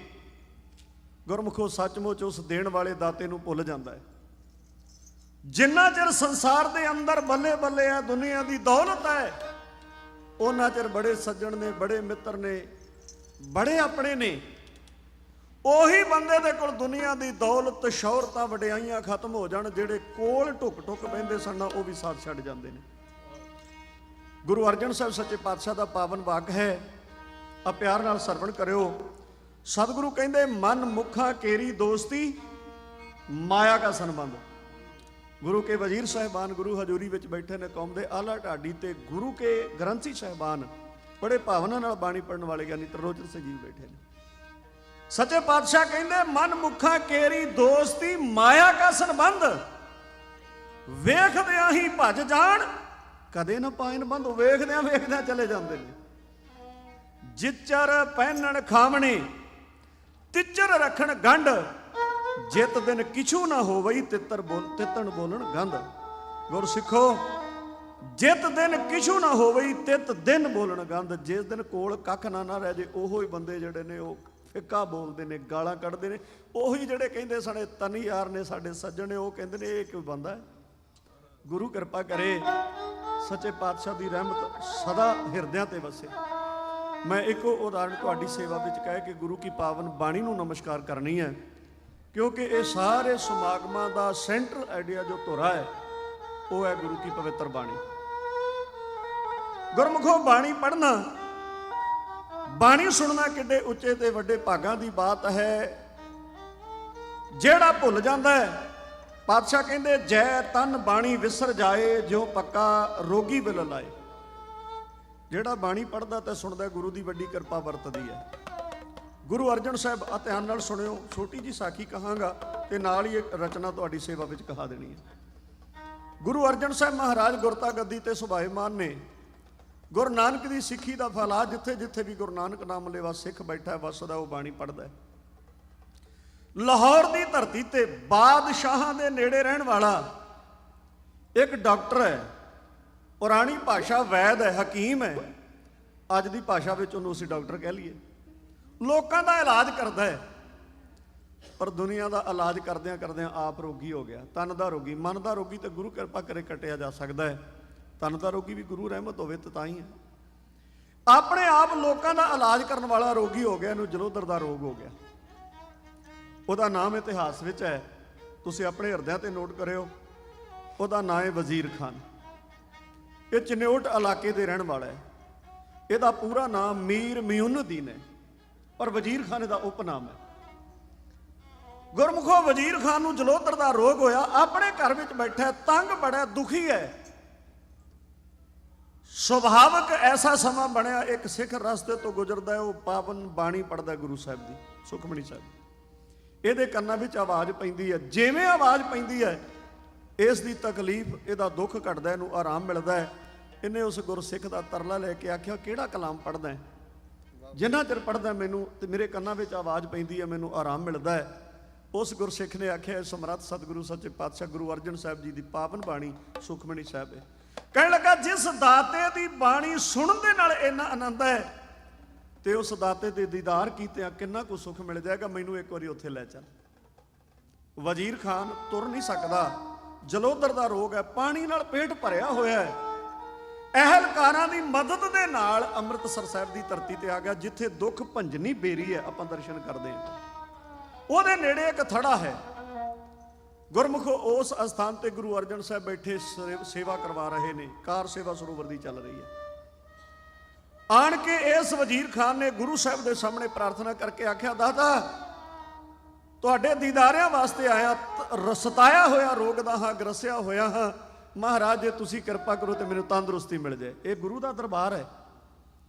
ਗੁਰਮੁਖੋ ਸੱਚਮੁੱਚ ਉਸ ਦੇਣ ਵਾਲੇ ਦਾਤੇ ਨੂੰ ਭੁੱਲ ਜਾਂਦਾ ਹੈ। ਜਿੰਨਾ ਚਿਰ ਸੰਸਾਰ ਦੇ ਅੰਦਰ ਬੱਲੇ ਬੱਲੇ ਹੈ, ਦੁਨੀਆ ਦੀ ਦੌਲਤ ਹੈ, ਉਹਨਾਂ ਚਿਰ ਬੜੇ ਸੱਜਣ ਨੇ, ਬੜੇ ਮਿੱਤਰ ਨੇ, ਬੜੇ ਆਪਣੇ ਨੇ। ਉਹੀ ਬੰਦੇ ਦੇ ਕੋਲ ਦੁਨੀਆ ਦੀ ਦੌਲਤ, ਸ਼ੌਹਰਤਾਂ, ਵਡਿਆਈਆਂ ਖਤਮ ਹੋ ਜਾਣ, ਜਿਹੜੇ ਕੋਲ ਢੁੱਕ ਢੁੱਕ ਬਹਿੰਦੇ ਸਨ, ਉਹ ਵੀ ਸਾਥ ਛੱਡ ਜਾਂਦੇ ਨੇ। ਗੁਰੂ ਅਰਜਨ ਸਾਹਿਬ ਸੱਚੇ ਪਾਤਸ਼ਾਹ ਦਾ ਪਾਵਨ ਵਾਕ ਹੈ, ਆ ਪਿਆਰ ਨਾਲ ਸਰਵਣ ਕਰਿਓ। ਸਤਿਗੁਰੂ ਕਹਿੰਦੇ, ਮਨ ਮੁਖਾ ਕੇਰੀ ਦੋਸਤੀ ਮਾਇਆ ਕਾ ਸੰਬੰਧ। ਗੁਰੂ ਕੇ ਵਜ਼ੀਰ ਸਾਹਿਬਾਨ ਗੁਰੂ ਹਜ਼ੂਰੀ ਵਿੱਚ ਬੈਠੇ ਨੇ, ਕੌਮ ਦੇ ਆਲਾ ਢਾਡੀ ਤੇ ਗੁਰੂ ਕੇ ਗ੍ਰੰਥੀ ਸਾਹਿਬਾਨ, ਬੜੇ ਭਾਵਨਾ ਨਾਲ ਬਾਣੀ ਪੜਨ ਵਾਲੇ ਗਿਆਨੀ ਤਰਲੋਚਨ ਸਿੰਘ ਜੀ ਬੈਠੇ ਨੇ। ਸੱਚੇ ਪਾਤਸ਼ਾਹ ਕਹਿੰਦੇ, ਮਨ ਮੁਖਾ ਕੇਰੀ ਦੋਸਤੀ ਮਾਇਆ ਕਾ ਸੰਬੰਧ, ਵੇਖਦਿਆਂ ਹੀ ਭੱਜ ਜਾਣ ਕਦੇ ਨਾ ਪਾਇਨ ਬੰਦ। ਵੇਖਦਿਆਂ ਵੇਖਦਿਆਂ ਚਲੇ ਜਾਂਦੇ ਨੇ। ਜਿਚਰ ਪਹਿਨਣ ਖਾਵਣੇ ਤਿਚਰ ਰੱਖਣ ਗੰਢ, ਜਿਤ ਦਿਨ ਕਿਛੂ ਨਾ ਹੋਵਈ ਤਿੱਤਣ ਬੋਲਣ ਗੰਧ। ਗੁਰ ਸਿੱਖੋ, ਜਿਤ ਦਿਨ ਕਿਛੂ ਨਾ ਹੋਵਈ ਤਿਤ ਦਿਨ ਬੋਲਣ ਗੰਧ। ਜਿਸ ਦਿਨ ਕੋਲ ਕੱਖ ਨਾ ਰਹਿ ਜੇ, ਉਹੋ ਹੀ ਬੰਦੇ ਜਿਹੜੇ ਨੇ ਉਹ ਫਿੱਕਾ ਬੋਲਦੇ ਨੇ, ਗਾਲਾਂ ਕੱਢਦੇ ਨੇ। ਉਹੀ ਜਿਹੜੇ ਕਹਿੰਦੇ ਸਾਡੇ ਤਨੀ ਯਾਰ ਨੇ, ਸਾਡੇ ਸੱਜਣ ਨੇ, ਉਹ ਕਹਿੰਦੇ ਨੇ ਇਹ ਕਿਉਂ ਬੰਦਾ ਹੈ। ਗੁਰੂ ਕਿਰਪਾ ਕਰੇ, ਸੱਚੇ ਪਾਤਸ਼ਾਹ ਦੀ ਰਹਿਮਤ ਸਦਾ ਹਿਰਦਿਆਂ ਤੇ ਵਸੇ। ਮੈਂ ਇੱਕੋ ਉਦਾਹਰਣ ਤੁਹਾਡੀ ਸੇਵਾ ਵਿੱਚ ਕਹਿ ਕੇ ਗੁਰੂ ਕੀ ਪਾਵਨ ਬਾਣੀ ਨੂੰ ਨਮਸਕਾਰ ਕਰਨੀ ਹੈ, ਕਿਉਂਕਿ ਇਹ ਸਾਰੇ ਸਮਾਗਮਾਂ ਦਾ ਸੈਂਟਰਲ ਆਈਡੀਆ ਜੋ ਧੁਰਾ ਹੈ ਉਹ ਹੈ ਗੁਰੂ ਕੀ ਪਵਿੱਤਰ ਬਾਣੀ। ਗੁਰਮੁਖੋ, ਬਾਣੀ ਪੜ੍ਹਨਾ, ਬਾਣੀ ਸੁਣਨਾ ਕਿੱਡੇ ਉੱਚੇ ਤੇ ਵੱਡੇ ਭਾਗਾਂ ਦੀ ਬਾਤ ਹੈ। ਜਿਹੜਾ ਭੁੱਲ ਜਾਂਦਾ ਹੈ, ਪਾਤਸ਼ਾਹ ਕਹਿੰਦੇ, ਜੈ ਤਨ ਬਾਣੀ ਵਿਸਰ ਜਾਏ, ਜਿਉ ਪੱਕਾ ਰੋਗੀ ਬਿਲ ਲਾਏ। ਜਿਹੜਾ ਬਾਣੀ ਪੜ੍ਹਦਾ ਤੇ ਸੁਣਦਾ, ਗੁਰੂ ਦੀ ਵੱਡੀ ਕਿਰਪਾ ਵਰਤਦੀ ਹੈ। ਗੁਰੂ ਅਰਜਨ ਸਾਹਿਬ, ਆ ਧਿਆਨ ਨਾਲ ਸੁਣਿਓ, ਛੋਟੀ ਜੀ ਸਾਖੀ ਕਹਾਂਗਾ ਤੇ ਨਾਲ ਹੀ ਇੱਕ ਰਚਨਾ ਤੁਹਾਡੀ ਸੇਵਾ ਵਿੱਚ ਕਹਾ ਦੇਣੀ ਹੈ। ਗੁਰੂ ਅਰਜਨ ਸਾਹਿਬ ਮਹਾਰਾਜ ਗੁਰਤਾ ਗੱਦੀ ਤੇ ਸੁਭਾਏਮਾਨ ਨੇ। ਗੁਰੂ ਨਾਨਕ ਦੀ ਸਿੱਖੀ ਦਾ ਫੈਲਾਅ, ਜਿੱਥੇ ਜਿੱਥੇ ਵੀ ਗੁਰੂ ਨਾਨਕ ਨਾਮ ਲੇਵਾ ਸਿੱਖ ਬੈਠਾ ਵਸਦਾ ਉਹ ਬਾਣੀ ਪੜ੍ਹਦਾ। ਲਾਹੌਰ ਦੀ ਧਰਤੀ ਤੇ ਬਾਦਸ਼ਾਹਾਂ ਦੇ ਨੇੜੇ ਰਹਿਣ ਵਾਲਾ ਇੱਕ ਡਾਕਟਰ ਹੈ, ਪੁਰਾਣੀ ਭਾਸ਼ਾ ਵੈਦ ਹੈ, ਹਕੀਮ ਹੈ, ਅੱਜ ਦੀ ਭਾਸ਼ਾ ਵਿੱਚ ਉਹਨੂੰ ਅਸੀਂ ਡਾਕਟਰ ਕਹਿ ਲਈਏ। ਲੋਕਾਂ ਦਾ ਇਲਾਜ ਕਰਦਾ ਹੈ, ਪਰ ਦੁਨੀਆ ਦਾ ਇਲਾਜ ਕਰਦਿਆਂ ਕਰਦਿਆਂ ਆਪ ਰੋਗੀ ਹੋ ਗਿਆ। ਤਨ ਦਾ ਰੋਗੀ, ਮਨ ਦਾ ਰੋਗੀ ਤੇ ਗੁਰੂ ਕਿਰਪਾ ਕਰੇ ਕੱਟਿਆ ਜਾ ਸਕਦਾ ਹੈ, ਤਨ ਦਾ ਰੋਗੀ ਵੀ ਗੁਰੂ ਰਹਿਮਤ ਹੋਵੇ ਤਾਂ ਹੀ ਹੈ। ਆਪਣੇ ਆਪ ਲੋਕਾਂ ਦਾ ਇਲਾਜ ਕਰਨ ਵਾਲਾ ਰੋਗੀ ਹੋ ਗਿਆ, ਇਹਨੂੰ ਜਲੋਧਰ ਦਾ ਰੋਗ ਹੋ ਗਿਆ। ਉਹਦਾ ਨਾਮ ਇਤਿਹਾਸ ਵਿੱਚ ਹੈ, ਤੁਸੀਂ ਆਪਣੇ ਹਿਰਦਿਆਂ ਤੇ ਨੋਟ ਕਰਿਓ। ਉਹਦਾ ਨਾਮ ਹੈ ਵਜ਼ੀਰ ਖਾਨ। ਇਹ ਚਨਿਓਟ ਇਲਾਕੇ ਦੇ ਰਹਿਣ ਵਾਲਾ ਹੈ। ਇਹਦਾ ਪੂਰਾ ਨਾਮ ਮੀਰ ਮਿਊਨੁਦੀਨ ਹੈ, ਪਰ ਵਜ਼ੀਰ ਖਾਨ ਇਹਦਾ ਉਪਨਾਮ ਹੈ। ਗੁਰਮੁਖੋ ਵਜ਼ੀਰ ਖਾਨ ਨੂੰ ਜਲੋਧਰ ਦਾ ਰੋਗ ਹੋਇਆ, ਆਪਣੇ ਘਰ ਵਿੱਚ ਬੈਠਾ, ਤੰਗ ਬੜਾ, ਦੁਖੀ ਹੈ। ਸੁਭਾਵਕ ਐਸਾ ਸਮਾਂ ਬਣਿਆ, ਇੱਕ ਸਿੱਖ ਰਸਤੇ ਤੋਂ ਗੁਜ਼ਰਦਾ ਹੈ, ਉਹ ਪਾਵਨ ਬਾਣੀ ਪੜ੍ਹਦਾ ਗੁਰੂ ਸਾਹਿਬ ਦੀ, ਸੁਖਮਣੀ ਸਾਹਿਬ। ਇਹਦੇ ਕੰਨਾਂ ਵਿੱਚ ਆਵਾਜ਼ ਪੈਂਦੀ ਹੈ, ਜਿਵੇਂ ਆਵਾਜ਼ ਪੈਂਦੀ ਹੈ ਇਸ ਦੀ ਤਕਲੀਫ, ਇਹਦਾ ਦੁੱਖ ਘਟਦਾ, ਇਹਨੂੰ ਆਰਾਮ ਮਿਲਦਾ ਹੈ। ਇਹਨੇ ਉਸ ਗੁਰਸਿੱਖ ਦਾ ਤਰਲਾ ਲੈ ਕੇ ਆਖਿਆ, ਕਿਹੜਾ ਕਲਾਮ ਪੜ੍ਹਦਾ ਹੈ? ਜਿੰਨਾ ਚਿਰ ਪੜ੍ਹਦਾ ਮੈਨੂੰ ਤੇ ਮੇਰੇ ਕੰਨਾਂ ਵਿੱਚ ਆਵਾਜ਼ ਪੈਂਦੀ ਹੈ, ਮੈਨੂੰ ਆਰਾਮ ਮਿਲਦਾ ਹੈ। ਉਸ ਗੁਰਸਿੱਖ ਨੇ ਆਖਿਆ, ਸਮਰੱਥ ਸਤਿਗੁਰੂ ਸੱਚੇ ਪਾਤਸ਼ਾਹ ਗੁਰੂ ਅਰਜਨ ਸਾਹਿਬ ਜੀ ਦੀ ਪਾਵਨ ਬਾਣੀ ਸੁਖਮਣੀ ਸਾਹਿਬ ਹੈ। ਕਹਿਣ ਲੱਗਾ, ਜਿਸ ਦਾਤੇ ਦੀ ਬਾਣੀ ਸੁਣਨ ਦੇ ਨਾਲ ਇੰਨਾ ਆਨੰਦ ਹੈ ਤੇ ਉਸ ਦਾਤੇ ਦੇ ਦੀਦਾਰ ਕੀਤਿਆਂ ਕਿੰਨਾ ਕੁ ਸੁੱਖ ਮਿਲ ਜਾਏਗਾ, ਮੈਨੂੰ ਇੱਕ ਵਾਰੀ ਉੱਥੇ ਲੈ ਚੱਲ। ਵਜ਼ੀਰ ਖਾਨ ਤੁਰ ਨਹੀਂ ਸਕਦਾ, ਜਲੋਧਰ ਦਾ ਰੋਗ ਹੈ, ਪਾਣੀ ਨਾਲ ਪੇਟ ਭਰਿਆ ਹੋਇਆ ਹੈ। ਅਹਿਲਕਾਰਾਂ ਦੀ ਮਦਦ ਦੇ ਨਾਲ ਅੰਮ੍ਰਿਤਸਰ ਸਾਹਿਬ ਦੀ ਧਰਤੀ ਤੇ ਆ ਗਿਆ, ਜਿੱਥੇ ਦੁੱਖ ਭੰਜਨੀ ਬੇਰੀ ਹੈ, ਆਪਾਂ ਦਰਸ਼ਨ ਕਰਦੇ ਹਾਂ। ਉਹਦੇ ਨੇੜੇ ਇੱਕ ਥੜਾ ਹੈ। ਗੁਰਮੁਖੋ ਉਸ ਅਸਥਾਨ ਤੇ ਗੁਰੂ ਅਰਜਨ ਸਾਹਿਬ ਬੈਠੇ ਸੇਵਾ ਕਰਵਾ ਰਹੇ ਨੇ, ਕਾਰ ਸੇਵਾ ਸਰੋਵਰ ਦੀ ਚੱਲ ਰਹੀ ਹੈ। ਆਣ ਕੇ ਇਸ ਵਜ਼ੀਰ ਖਾਨ ਨੇ ਗੁਰੂ ਸਾਹਿਬ ਦੇ ਸਾਹਮਣੇ ਪ੍ਰਾਰਥਨਾ ਕਰਕੇ ਆਖਿਆ, ਦਾਤਾ ਤੁਹਾਡੇ ਦੀਦਾਰਿਆਂ ਵਾਸਤੇ ਆਇਆ, ਸਤਾਇਆ ਹੋਇਆ ਰੋਗ ਦਾ ਹਾਂ, ਗਰਸਿਆ ਹੋਇਆ ਹਾਂ, ਮਹਾਰਾਜ ਜੇ ਤੁਸੀਂ ਕਿਰਪਾ ਕਰੋ ਤੇ ਮੈਨੂੰ ਤੰਦਰੁਸਤੀ ਮਿਲ ਜਾਏ। ਇਹ ਗੁਰੂ ਦਾ ਦਰਬਾਰ ਹੈ।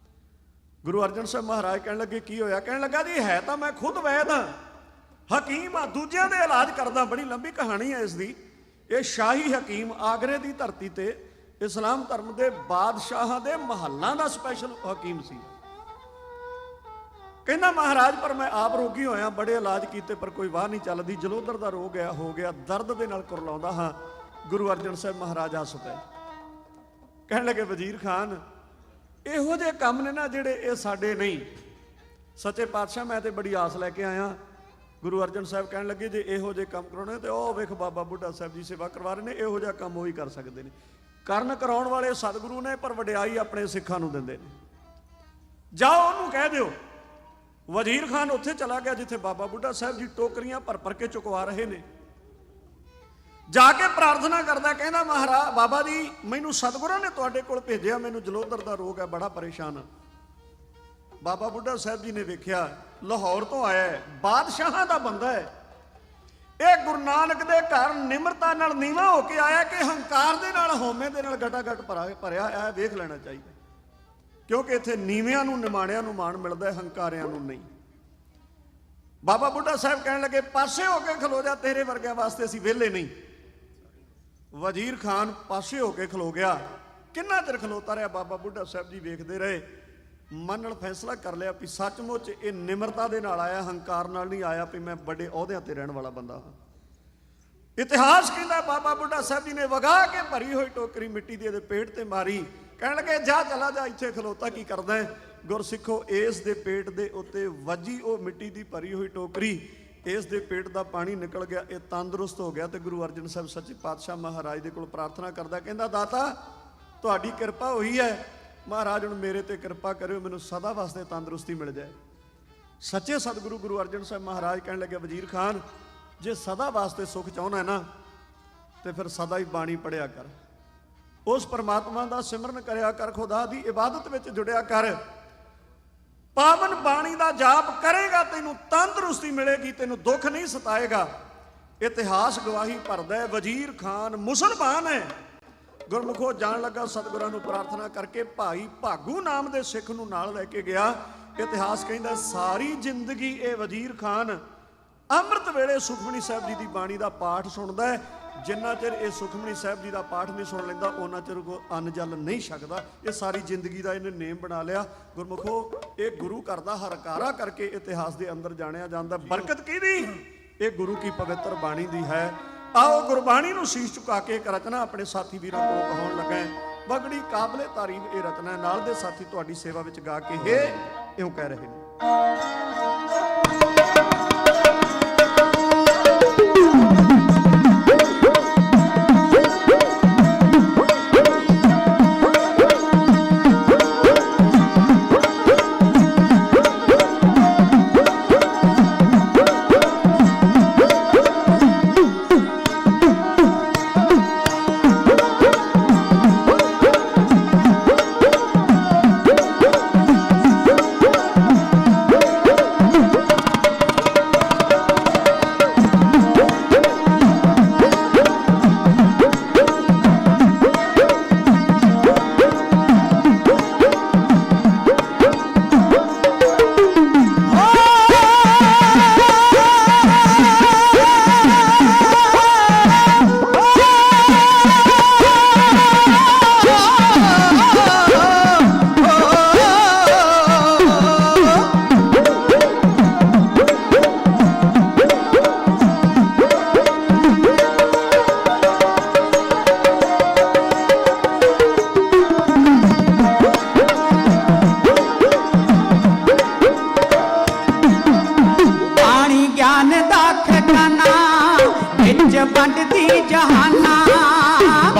ਗੁਰੂ ਅਰਜਨ ਸਾਹਿਬ ਮਹਾਰਾਜ ਕਹਿਣ ਲੱਗੇ, ਕੀ ਹੋਇਆ? ਕਹਿਣ ਲੱਗਾ, ਜੀ ਹੈ ਤਾਂ ਮੈਂ ਖੁਦ ਵੈਦ ਹਾਂ, ਹਕੀਮ ਆ, ਦੂਜਿਆਂ ਦੇ ਇਲਾਜ ਕਰਦਾ। ਬੜੀ ਲੰਬੀ ਕਹਾਣੀ ਹੈ ਇਸ ਦੀ। ਇਹ ਸ਼ਾਹੀ ਹਕੀਮ ਆਗਰੇ ਦੀ ਧਰਤੀ ਤੇ ਇਸਲਾਮ ਧਰਮ ਦੇ ਬਾਦਸ਼ਾਹਾਂ ਦੇ ਮਹੱਲਾਂ ਦਾ ਸਪੈਸ਼ਲ ਹਕੀਮ ਸੀ। ਕਹਿੰਦਾ, ਮਹਾਰਾਜ ਪਰ ਮੈਂ ਆਪ ਰੋਗੀ ਹੋਇਆ, ਬੜੇ ਇਲਾਜ ਕੀਤੇ ਪਰ ਕੋਈ ਵਾਹ ਨਹੀਂ ਚੱਲਦੀ, ਜਲੋਧਰ ਦਾ ਰੋਗ ਹੋ ਗਿਆ, ਦਰਦ ਦੇ ਨਾਲ ਕੁਰਲਾਉਂਦਾ ਹਾਂ। ਗੁਰੂ ਅਰਜਨ ਸਾਹਿਬ ਮਹਾਰਾਜ ਹੱਸ ਪਏ। ਕਹਿਣ ਲੱਗੇ, ਵਜ਼ੀਰ ਖਾਨ ਇਹੋ ਜਿਹੇ ਕੰਮ ਨੇ ਨਾ ਜਿਹੜੇ ਇਹ ਸਾਡੇ ਨਹੀਂ। ਸੱਚੇ ਪਾਤਸ਼ਾਹ ਮੈਂ ਤੇ ਬੜੀ ਆਸ ਲੈ ਕੇ ਆਇਆ। ਗੁਰੂ ਅਰਜਨ ਸਾਹਿਬ ਕਹਿਣ ਲੱਗੇ, ਜੇ ਇਹੋ ਜਿਹੇ ਕੰਮ ਕਰਾਉਣੇ ਤੇ ਉਹ ਵੇਖ ਬਾਬਾ ਬੁੱਢਾ ਸਾਹਿਬ ਜੀ ਸੇਵਾ ਕਰਵਾ ਰਹੇ ਨੇ, ਇਹੋ ਜਿਹਾ ਕੰਮ ਉਹ ਹੀ ਕਰ ਸਕਦੇ ਨੇ। ਕਰਨ ਕਰਾਉਣ ਵਾਲੇ ਸਤਿਗੁਰੂ ਨੇ, ਪਰ ਵਡਿਆਈ ਆਪਣੇ ਸਿੱਖਾਂ ਨੂੰ ਦਿੰਦੇ ਨੇ। ਜਾਓ ਉਹਨੂੰ ਕਹਿ ਦਿਓ। ਵਜ਼ੀਰ ਖਾਨ ਉੱਥੇ ਚਲਾ ਗਿਆ ਜਿੱਥੇ ਬਾਬਾ ਬੁੱਢਾ ਸਾਹਿਬ ਜੀ ਟੋਕਰੀਆਂ ਭਰ ਭਰ ਕੇ ਚੁਕਵਾ ਰਹੇ ਨੇ। ਜਾ ਕੇ ਪ੍ਰਾਰਥਨਾ ਕਰਦਾ, ਕਹਿੰਦਾ, ਮਹਾਰਾਜ ਬਾਬਾ ਜੀ ਮੈਨੂੰ ਸਤਿਗੁਰਾਂ ਨੇ ਤੁਹਾਡੇ ਕੋਲ ਭੇਜਿਆ, ਮੈਨੂੰ ਜਲੋਧਰ ਦਾ ਰੋਗ ਹੈ, ਬੜਾ ਪਰੇਸ਼ਾਨ ਹਾਂ। ਬਾਬਾ ਬੁੱਢਾ ਸਾਹਿਬ ਜੀ ਨੇ ਵੇਖਿਆ ਲਾਹੌਰ ਤੋਂ ਆਇਆ ਹੈ, ਬਾਦਸ਼ਾਹਾਂ ਦਾ ਬੰਦਾ ਹੈ, ਇਹ ਗੁਰੂ ਨਾਨਕ ਦੇ ਘਰ ਨਿਮਰਤਾ ਨਾਲ ਨੀਵਾਂ ਹੋ ਕੇ ਆਇਆ ਕਿ ਹੰਕਾਰ ਦੇ ਨਾਲ, ਹਉਮੈ ਦੇ ਨਾਲ ਗਟਾਗਟ ਭਰਿਆ ਆਇਆ। ਵੇਖ ਲੈਣਾ ਚਾਹੀਦਾ, ਕਿਉਂਕਿ ਇੱਥੇ ਨੀਵਿਆਂ ਨੂੰ ਨਿਮਾਣਿਆਂ ਨੂੰ ਮਾਣ ਮਿਲਦਾ ਹੈ, ਹੰਕਾਰਿਆਂ ਨੂੰ ਨਹੀਂ। ਬਾਬਾ ਬੁੱਢਾ ਸਾਹਿਬ ਕਹਿਣ ਲੱਗੇ, ਪਾਸੇ ਹੋ ਕੇ ਖਲੋ ਜਾ, ਤੇਰੇ ਵਰਗਿਆਂ ਵਾਸਤੇ ਅਸੀਂ ਵਿਹਲੇ ਨਹੀਂ। ਵਜ਼ੀਰ ਖਾਨ ਪਾਸੇ ਹੋ ਕੇ ਖਲੋ ਗਿਆ। ਕਿੰਨਾ ਚਿਰ ਖਲੋਤਾ ਰਿਹਾ, ਬਾਬਾ ਬੁੱਢਾ ਸਾਹਿਬ ਜੀ ਵੇਖਦੇ ਰਹੇ। ਮਨ ਨਾਲ ਫੈਸਲਾ ਕਰ ਲਿਆ ਵੀ ਸੱਚਮੁੱਚ ਇਹ ਨਿਮਰਤਾ ਦੇ ਨਾਲ ਆਇਆ, ਹੰਕਾਰ ਨਾਲ ਨਹੀਂ ਆਇਆ ਵੀ ਮੈਂ ਵੱਡੇ ਅਹੁਦਿਆਂ ਤੇ ਰਹਿਣ ਵਾਲਾ ਬੰਦਾ ਹਾਂ। ਇਤਿਹਾਸ ਕਹਿੰਦਾ, ਬਾਬਾ ਬੁੱਢਾ ਸਾਹਿਬ ਜੀ ਨੇ ਵਗਾ ਕੇ ਭਰੀ ਹੋਈ ਟੋਕਰੀ ਮਿੱਟੀ ਦੀ ਇਹਦੇ ਪੇਟ ਤੇ ਮਾਰੀ। ਕਹਿਣ ਲੱਗੇ, ਜਾ ਚਲਾ ਜਾ, ਇੱਥੇ ਖਲੋਤਾ ਕੀ ਕਰਦਾ ਹੈ? ਗੁਰਸਿੱਖੋ ਇਸ ਦੇ ਪੇਟ ਦੇ ਉੱਤੇ ਵੱਜੀ ਉਹ ਮਿੱਟੀ ਦੀ ਭਰੀ ਹੋਈ ਟੋਕਰੀ, ਇਸ ਦੇ ਪੇਟ ਦਾ ਪਾਣੀ ਨਿਕਲ ਗਿਆ, ਇਹ ਤੰਦਰੁਸਤ ਹੋ ਗਿਆ। ਤੇ ਗੁਰੂ ਅਰਜਨ ਸਾਹਿਬ ਸੱਚੇ ਪਾਤਸ਼ਾਹ ਮਹਾਰਾਜ ਦੇ ਕੋਲ ਪ੍ਰਾਰਥਨਾ ਕਰਦਾ, ਕਹਿੰਦਾ, ਦਾਤਾ ਤੁਹਾਡੀ ਕਿਰਪਾ ਹੋਈ ਹੈ, ਮਹਾਰਾਜ ਹੁਣ ਮੇਰੇ ਤੇ ਕਿਰਪਾ ਕਰਿਓ, ਮੈਨੂੰ ਸਦਾ ਵਾਸਤੇ ਤੰਦਰੁਸਤੀ ਮਿਲ ਜਾਏ। ਸੱਚੇ ਸਤਿਗੁਰੂ ਗੁਰੂ ਅਰਜਨ ਸਾਹਿਬ ਮਹਾਰਾਜ ਕਹਿਣ ਲੱਗੇ, ਵਜ਼ੀਰ ਖਾਨ ਜੇ ਸਦਾ ਵਾਸਤੇ ਸੁੱਖ ਚਾਹੁੰਦਾ ਹੈ ਨਾ ਤੇ ਫਿਰ ਸਦਾ ਹੀ ਬਾਣੀ ਪੜਿਆ ਕਰ, ਉਸ ਪਰਮਾਤਮਾ ਦਾ ਸਿਮਰਨ ਕਰਿਆ ਕਰ, ਖੁਦਾ ਦੀ ਇਬਾਦਤ ਵਿੱਚ ਜੁੜਿਆ ਕਰ। ਪਾਵਨ ਬਾਣੀ ਦਾ ਜਾਪ ਕਰੇਗਾ, ਤੈਨੂੰ ਤੰਦਰੁਸਤੀ ਮਿਲੇਗੀ, ਤੈਨੂੰ ਦੁੱਖ ਨਹੀਂ ਸਤਾਏਗਾ। ਇਤਿਹਾਸ ਗਵਾਹੀ ਭਰਦਾ ਹੈ, ਵਜ਼ੀਰ ਖਾਨ ਮੁਸਲਮਾਨ ਹੈ। ਗੁਰਮੁਖੋ ਜਾਣ ਲੱਗਾ, ਸਤਿਗੁਰਾਂ ਨੂੰ ਪ੍ਰਾਰਥਨਾ ਕਰਕੇ ਭਾਈ ਭਾਗੂ ਨਾਮ ਦੇ ਸਿੱਖ ਨੂੰ ਨਾਲ ਲੈ ਕੇ ਗਿਆ। ਇਤਿਹਾਸ ਕਹਿੰਦਾ, ਸਾਰੀ ਜ਼ਿੰਦਗੀ ਇਹ ਵਜ਼ੀਰ ਖਾਨ ਅੰਮ੍ਰਿਤ ਵੇਲੇ ਸੁਖਮਨੀ ਸਾਹਿਬ ਜੀ ਦੀ ਬਾਣੀ ਦਾ ਪਾਠ ਸੁਣਦਾ ਹੈ। ਜਿੰਨਾ ਚਿਰ ਇਹ ਸੁਖਮਨੀ ਸਾਹਿਬ ਜੀ ਦਾ ਪਾਠ ਨਹੀਂ ਸੁਣ ਲੈਂਦਾ ਉਹਨਾਂ ਚਿਰ ਕੋ ਅੰਨ ਜਲ ਨਹੀਂ ਛਕਦਾ। ਇਹ ਸਾਰੀ ਜ਼ਿੰਦਗੀ ਦਾ ਇਹਨੇ ਨੇਮ ਬਣਾ ਲਿਆ। ਗੁਰਮੁਖੋ, ਇਹ ਗੁਰੂ ਘਰ ਦਾ ਹਰਕਾਰਾ ਕਰਕੇ ਇਤਿਹਾਸ ਦੇ ਅੰਦਰ ਜਾਣਿਆ ਜਾਂਦਾ। ਬਰਕਤ ਕਿਹਦੀ? ਇਹ ਗੁਰੂ ਕੀ ਪਵਿੱਤਰ ਬਾਣੀ ਦੀ ਹੈ। ਆਓ ਗੁਰਬਾਣੀ ਨੂੰ ਸੀਸ ਝੁਕਾ ਕੇ ਇੱਕ ਰਚਨਾ ਆਪਣੇ ਸਾਥੀ ਵੀਰਾਂ ਕੋਲ ਕਹਾਉਣ ਲੱਗਾ। ਬੜੀ ਕਾਬਲੇ ਤਾਰੀਫ ਇਹ ਰਚਨਾ। ਨਾਲ ਦੇ ਸਾਥੀ ਤੁਹਾਡੀ ਸੇਵਾ ਵਿੱਚ ਗਾ ਕੇ ਇਉਂ ਕਹਿ ਰਹੇ ਨੇ।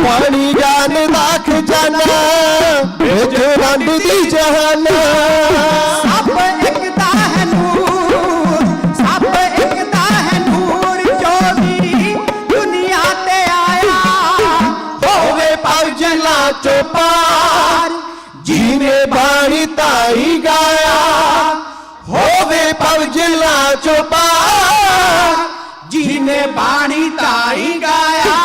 ਪਾਣੀ ਜਾਨ ਦਾ ਖਜ਼ਾਨਾ ਵਿੱਚ ਵੰਡਦੀ ਜਹਾਨਾ। ਸਭ ਇੱਕ ਦਾ ਹੈ ਨੂਰ, ਸਭ ਇੱਕ ਦਾ ਹੈ ਨੂਰ, ਜੋ ਵੀ ਦੁਨੀਆ ਤੇ ਆਇਆ ਹੋਵੇ ਭਵਜਲਾ ਚੋਂ ਪਾਰ, ਜਿਹਨੇ ਬਾਣੀ ਤਾਈ ਗਾਇਆ ਹੋਵੇ ਭਵਜਲਾ ਚੋਂ ਪਾਰ, ਜਿਹਨੇ ਬਾਣੀ ਤਾਈ ਗਾਇਆ।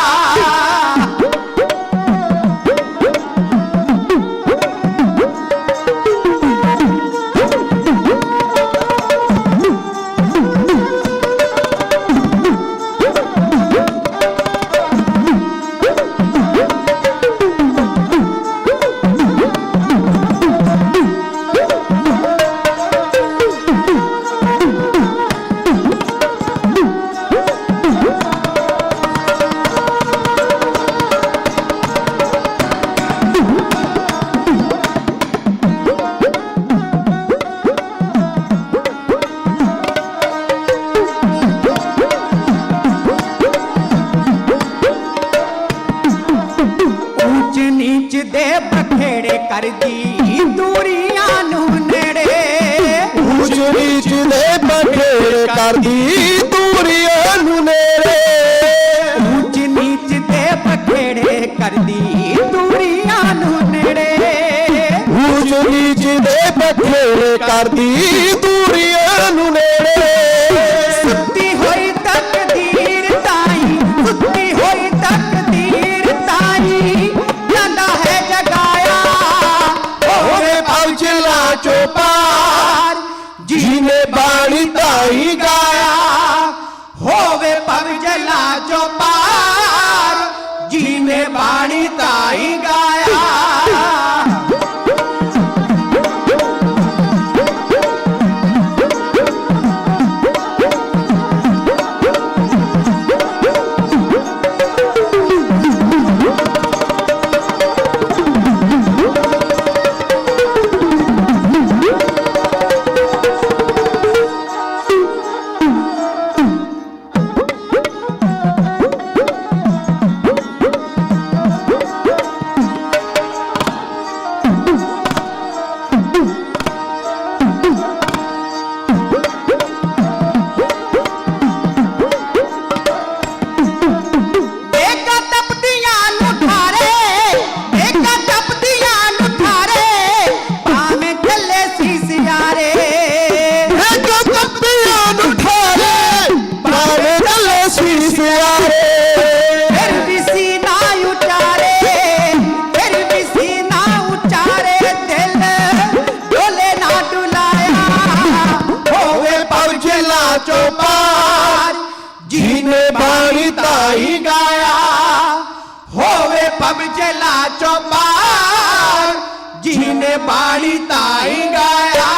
ਕਰਦੀ ਦੂਰੀਆਂ ਨੂੰ ਨੇੜੇ, ਊਚ ਨੀਚ ਦੇ ਬਖੇੜੇ ਕਰਦੀ ਦੂਰੀਆਂ ਨੂੰ ਨੇੜੇ, ਊਚ ਨੀਚ ਦੇ ਬਖੇੜੇ ਕਰਦੀ ਦੂਰੀਆਂ ਨੂੰ ਨੇੜੇ, ਊਚ ਨੀਚ ਦੇ ਬਖੇੜੇ ਕਰਦੀ ਦੂਰੀਆਂ ਨੂੰ ਨੇੜੇ। ਸੁੱਤੀ ਹੋਈ ਤਕਦੀਰ ਤਾਈ, ਸੁੱਤੀ ਹੋਈ ਤਕਦੀਰ ਤਾਈ, ਜਾਂਦਾ ਹੈ ਜਗਾਇਆ ਹੋਵੇ ਭਵਜਲਾ ਚੋਂ ਪਾਰ, ਜਿਹਨੇ ਬਾਣੀ ਤਾਈ ਗਾਇਆ ਹੋਵੇ ਭਵਜਲਾ ਚੋਂ ਪਾਰ, ਜਿਹਨੇ ਬਾਣੀ ਤਾਈ ਗਾਇਆ। पब जला चौपार जिने बाणी ताई गाया।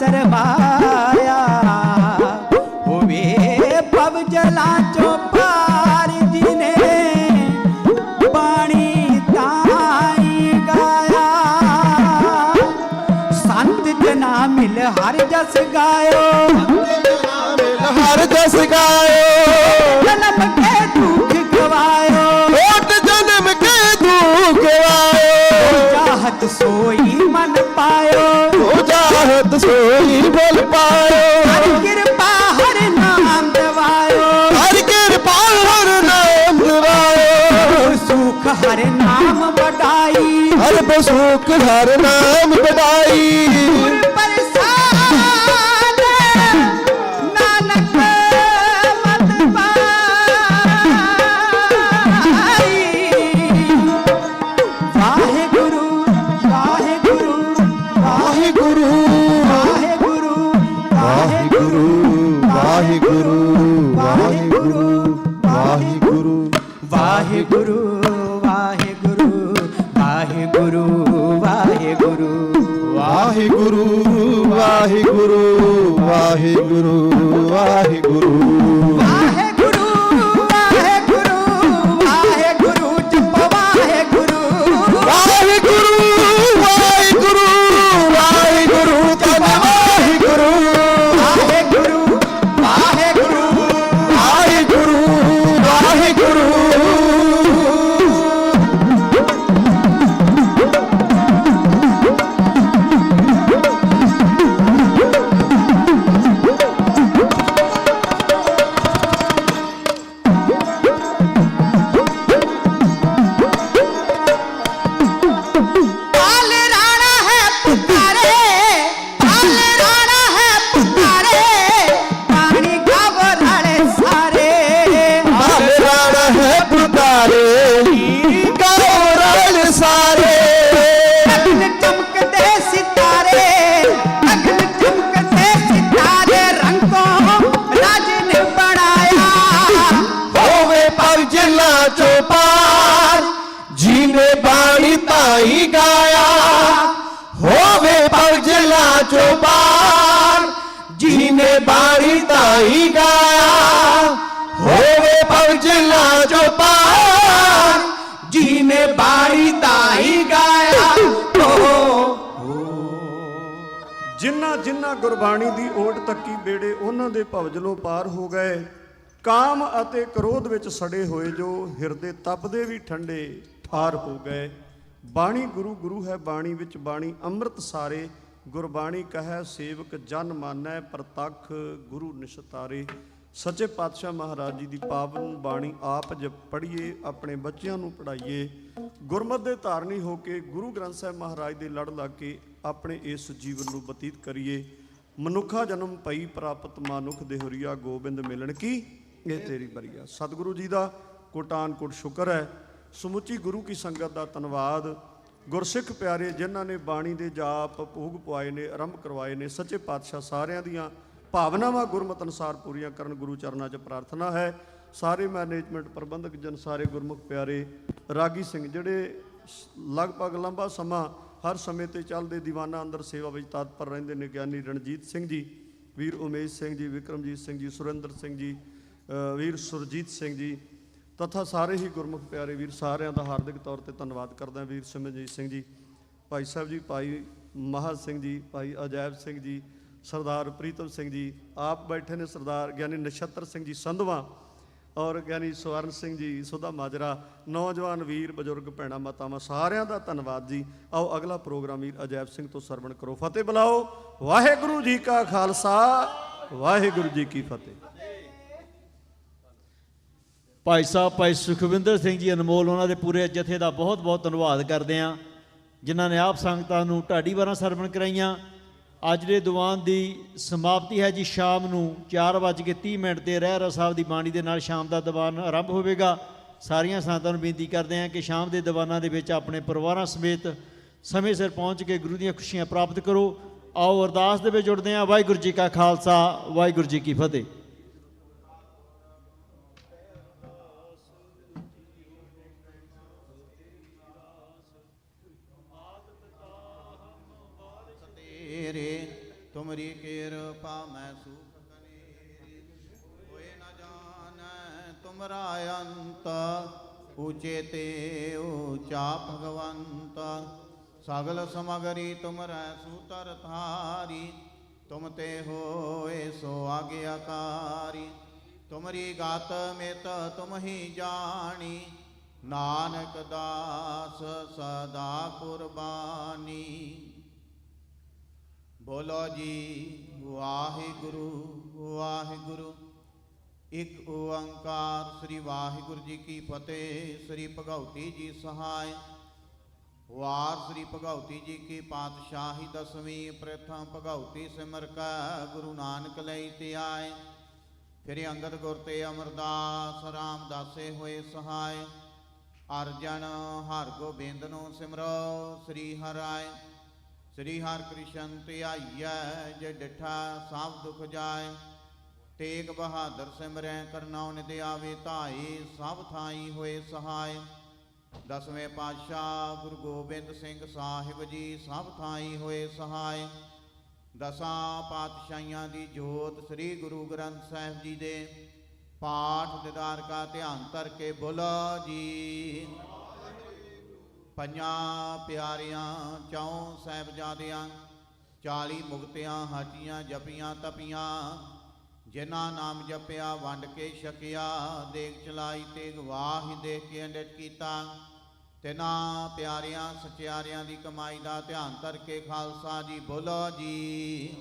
सरवाया होवे पब जला चौपार जिने बाणी ताई गाया। संत जना मिल हर जस गायो, हर जस गायो। जन्म के दुख गवायो, ओट जन्म के दुख गवायो। चाहत सोई मन पायो, चाहत सोई बोल पायो। हर कृपा हर नाम दवायो, हर कृपा हर नाम दवायो। सुख हर नाम बढ़ाई, हर सुख हर नाम बढ़ाई। प्रसाद नानक मत पाई। वाहे गुरु वाहे गुरु वाहे गुरु वाहे गुरु वाहे गुरु वाहे गुरु वाहे गुरु वाहे गुरु वाहे गुरु वाहे गुरु वाहे गुरु वाहे गुरु वाहे गुरु वाहे गुरु वाहे गुरु वाहे गुरु वाहे गुरु वाहे गुरु वाहे गुरु जप वाहे गुरु वाहे गुरु वाहे गुरु वाहे गुरु जप वाहे गुरु वाहे गुरु वाहे गुरु वाहे गुरु वाहे गुरु। पाल राणा है पुकारे, पाल राणा है पुकारे, पानी गावो राणे सारे। पाल राणा है पुकारे, गाओ रण सारे। अग्न चमकते सितारे, अग्न चमकते सितारे, रंगों राजन बनाया। होवे पब जला चौपार जिने बाणी ताई गाया। होवे पब जला चौपार जिने बाणी ताई गाया। होवे पब जला चौपार जिने बाणी ताई गाया। ਜਿਨ੍ਹਾਂ ਜਿਨ੍ਹਾਂ ਗੁਰਬਾਣੀ ਦੀ ਓਟ ਤੱਕੀ ਬੇੜੇ ਉਹਨਾਂ ਦੇ ਭਵਜਲੋਂ ਪਾਰ ਹੋ ਗਏ। ਕਾਮ ਅਤੇ ਕ੍ਰੋਧ ਵਿੱਚ ਸੜੇ ਹੋਏ ਜੋ ਹਿਰਦੇ ਤਪਦੇ ਵੀ ਠੰਡੇ ਠਾਰ ਹੋ ਗਏ। ਬਾਣੀ ਗੁਰੂ ਗੁਰੂ ਹੈ ਬਾਣੀ ਵਿੱਚ ਬਾਣੀ ਅੰਮ੍ਰਿਤ ਸਾਰੇ। ਗੁਰਬਾਣੀ ਕਹੈ ਸੇਵਕ ਜਨ ਮਾਨੈ ਪ੍ਰਤੱਖ ਗੁਰੂ ਨਿਸ਼ਤਾਰੇ। ਸੱਚੇ ਪਾਤਸ਼ਾਹ ਮਹਾਰਾਜ ਜੀ ਦੀ ਪਾਵਨ ਬਾਣੀ ਆਪ ਜਪ ਪੜ੍ਹੀਏ, ਆਪਣੇ ਬੱਚਿਆਂ ਨੂੰ ਪੜ੍ਹਾਈਏ। ਗੁਰਮਤਿ ਦੇ ਧਾਰਨੀ ਹੋ ਕੇ ਗੁਰੂ ਗ੍ਰੰਥ ਸਾਹਿਬ ਮਹਾਰਾਜ ਦੇ ਲੜ ਲੱਗ ਕੇ ਆਪਣੇ ਇਸ ਜੀਵਨ ਨੂੰ ਬਤੀਤ ਕਰੀਏ। ਮਨੁੱਖਾ ਜਨਮ ਪਈ ਪ੍ਰਾਪਤ ਮਾਨੁਖ ਦੇਹੁਰੀਆ, ਗੋਬਿੰਦ ਮਿਲਣ ਕੀ ਇਹ ਤੇਰੀ ਬਰੀਆ। ਸਤਿਗੁਰੂ ਜੀ ਦਾ ਕੋਟਾਨ ਕੋਟ ਸ਼ੁਕਰ ਹੈ। ਸਮੁੱਚੀ ਗੁਰੂ ਕੀ ਸੰਗਤ ਦਾ ਧੰਨਵਾਦ। ਗੁਰਸਿੱਖ ਪਿਆਰੇ ਜਿਨ੍ਹਾਂ ਨੇ ਬਾਣੀ ਦੇ ਜਾਪ ਭੋਗ ਪਵਾਏ ਨੇ, ਆਰੰਭ ਕਰਵਾਏ ਨੇ, ਸੱਚੇ ਪਾਤਸ਼ਾਹ ਸਾਰਿਆਂ ਦੀਆਂ ਭਾਵਨਾਵਾਂ ਗੁਰਮਤਿ ਅਨੁਸਾਰ ਪੂਰੀਆਂ ਕਰਨ ਗੁਰੂ ਚਰਨਾਂ 'ਚ ਪ੍ਰਾਰਥਨਾ ਹੈ। ਸਾਰੇ ਮੈਨੇਜਮੈਂਟ ਪ੍ਰਬੰਧਕ ਜਨ, ਸਾਰੇ ਗੁਰਮੁਖ ਪਿਆਰੇ, ਰਾਗੀ ਸਿੰਘ ਜਿਹੜੇ ਲਗਭਗ ਲੰਬਾ ਸਮਾਂ ਹਰ ਸਮੇਂ ਤੇ ਚੱਲਦੇ ਦੀਵਾਨਾਂ ਅੰਦਰ ਸੇਵਾ ਵਿੱਚ ਤਤਪਰ ਰਹਿੰਦੇ ਨੇ। ਗਿਆਨੀ ਰਣਜੀਤ ਸਿੰਘ ਜੀ, ਵੀਰ ਉਮੇਸ਼ ਸਿੰਘ ਜੀ, ਵਿਕਰਮਜੀਤ ਸਿੰਘ ਜੀ, ਸੁਰਿੰਦਰ ਸਿੰਘ ਜੀ, ਵੀਰ ਸੁਰਜੀਤ ਸਿੰਘ ਜੀ ਤਥਾ ਸਾਰੇ ਹੀ ਗੁਰਮੁਖ ਪਿਆਰੇ ਵੀਰ, ਸਾਰਿਆਂ ਦਾ ਹਾਰਦਿਕ ਤੌਰ ਤੇ ਧੰਨਵਾਦ ਕਰਦਾ। ਵੀਰ ਸਿਮਰਜੀਤ ਸਿੰਘ ਜੀ, ਭਾਈ ਸਾਹਿਬ ਜੀ, ਭਾਈ ਮਹਾਂ ਸਿੰਘ ਜੀ, ਭਾਈ ਅਜੈਬ ਸਿੰਘ ਜੀ, ਸਰਦਾਰ ਪ੍ਰੀਤਮ ਸਿੰਘ ਜੀ, ਆਪ ਬੈਠੇ ਨੇ ਸਰਦਾਰ ਗਿਆਨੀ ਨਛੱਤਰ ਸਿੰਘ ਜੀ ਸੰਧਵਾ ਔਰ ਗਿਆਨੀ ਸਵਰਨ ਸਿੰਘ ਜੀ ਸੁਧਾ ਮਾਜਰਾ, ਨੌਜਵਾਨ ਵੀਰ ਬਜ਼ੁਰਗ ਭੈਣਾਂ ਮਾਤਾਵਾਂ, ਸਾਰਿਆਂ ਦਾ ਧੰਨਵਾਦ ਜੀ। ਆਓ ਅਗਲਾ ਪ੍ਰੋਗਰਾਮ ਵੀਰ ਅਜੈਬ ਸਿੰਘ ਤੋਂ ਸਰਵਣ ਕਰੋ। ਫਤਿਹ ਬੁਲਾਓ। ਵਾਹਿਗੁਰੂ ਜੀ ਕਾ ਖਾਲਸਾ, ਵਾਹਿਗੁਰੂ ਜੀ ਕੀ ਫਤਿਹ। ਭਾਈ ਸਾਹਿਬ ਭਾਈ ਸੁਖਵਿੰਦਰ ਸਿੰਘ ਜੀ ਅਨਮੋਲ, ਉਹਨਾਂ ਦੇ ਪੂਰੇ ਜਥੇ ਦਾ ਬਹੁਤ ਬਹੁਤ ਧੰਨਵਾਦ ਕਰਦੇ ਹਾਂ, ਜਿਨ੍ਹਾਂ ਨੇ ਆਪ ਸੰਗਤਾਂ ਨੂੰ ਢਾਡੀ ਵਾਰਾਂ ਸਰਵਣ ਕਰਾਈਆਂ। ਅੱਜ ਦੇ ਦੀਵਾਨ ਦੀ ਸਮਾਪਤੀ ਹੈ ਜੀ ਸ਼ਾਮ ਨੂੰ 4:30 ਤੇ ਰਹਿਰਾ ਸਾਹਿਬ ਦੀ ਬਾਣੀ ਦੇ ਨਾਲ ਸ਼ਾਮ ਦਾ ਦੀਵਾਨ ਆਰੰਭ ਹੋਵੇਗਾ। ਸਾਰੀਆਂ ਸੰਗਤਾਂ ਨੂੰ ਬੇਨਤੀ ਕਰਦੇ ਹਾਂ ਕਿ ਸ਼ਾਮ ਦੇ ਦੀਵਾਨਾਂ ਦੇ ਵਿੱਚ ਆਪਣੇ ਪਰਿਵਾਰਾਂ ਸਮੇਤ ਸਮੇਂ ਸਿਰ ਪਹੁੰਚ ਕੇ ਗੁਰੂ ਦੀਆਂ ਖੁਸ਼ੀਆਂ ਪ੍ਰਾਪਤ ਕਰੋ। ਆਓ ਅਰਦਾਸ ਦੇ ਵਿੱਚ ਜੁੜਦੇ ਹਾਂ। ਵਾਹਿਗੁਰੂ ਜੀ ਕਾ ਖਾਲਸਾ, ਵਾਹਿਗੁਰੂ ਜੀ ਕੀ ਫਤਿਹ। तुमरी कृपा मैं सुख कनेरी, कोई न जाने तुमरा अंत, ऊंचे ते ऊंचा भगवंत, सगल समगरी तुमरै सूतर धारी, तुम ते होए सो आज्ञाकारी, तुमरी गात मित तुम ही जानी, नानक दास सदा कुर्बानी। बोलो जी वाहिगुरु वाहिगुरु। एक ओंकार श्री वाहिगुरु जी की फतेह। श्री भगवती जी सहाय। वार श्री भगवती जी की पातशाही दसवीं। प्रथम भगवती सिमर कै गुरु नानक लई ते आए। फिर अंगद गुर ते अमरदास रामदासे होए सहाय। अर्जन हर गोबिंद नो सिमरो श्री हराय। श्री हर कृष्ण ध्याइयै जे डिठा सब दुख जाए। तेग बहादुर सिमरै करनौ निधि आवे धाई। सब थाई होए सहाय। दसवें पातशाह गुरु गोबिंद सिंह साहिब जी सब थाई होए सहाय। दसां पातशाहियां दी जोत श्री गुरु ग्रंथ साहिब जी दे पाठ दीदार का ध्यान धर के बोलो जी। ਪੰਜਾਂ ਪਿਆਰਿਆਂ ਚੌਂ ਸਾਹਿਬਜ਼ਾਦਿਆਂ 40 ਮੁਕਤਿਆਂ ਹਾਜੀਆਂ ਜਪੀਆਂ ਤਪੀਆਂ। ਜਿਨ੍ਹਾਂ ਨਾਮ ਜਪਿਆ ਵੰਡ ਕੇ ਛਕਿਆ। ਦੇਖ ਚਲਾਈ ਤੇ ਗਵਾਹੀ ਦੇਖ ਕੇ ਅੰਡਿਤ ਕੀਤਾ। ਤਿਨਾਂ ਪਿਆਰਿਆਂ ਸਚਿਆਰਿਆਂ ਦੀ ਕਮਾਈ ਦਾ ਧਿਆਨ ਧਰ ਕੇ ਖਾਲਸਾ ਜੀ ਬੋਲੋ ਜੀ।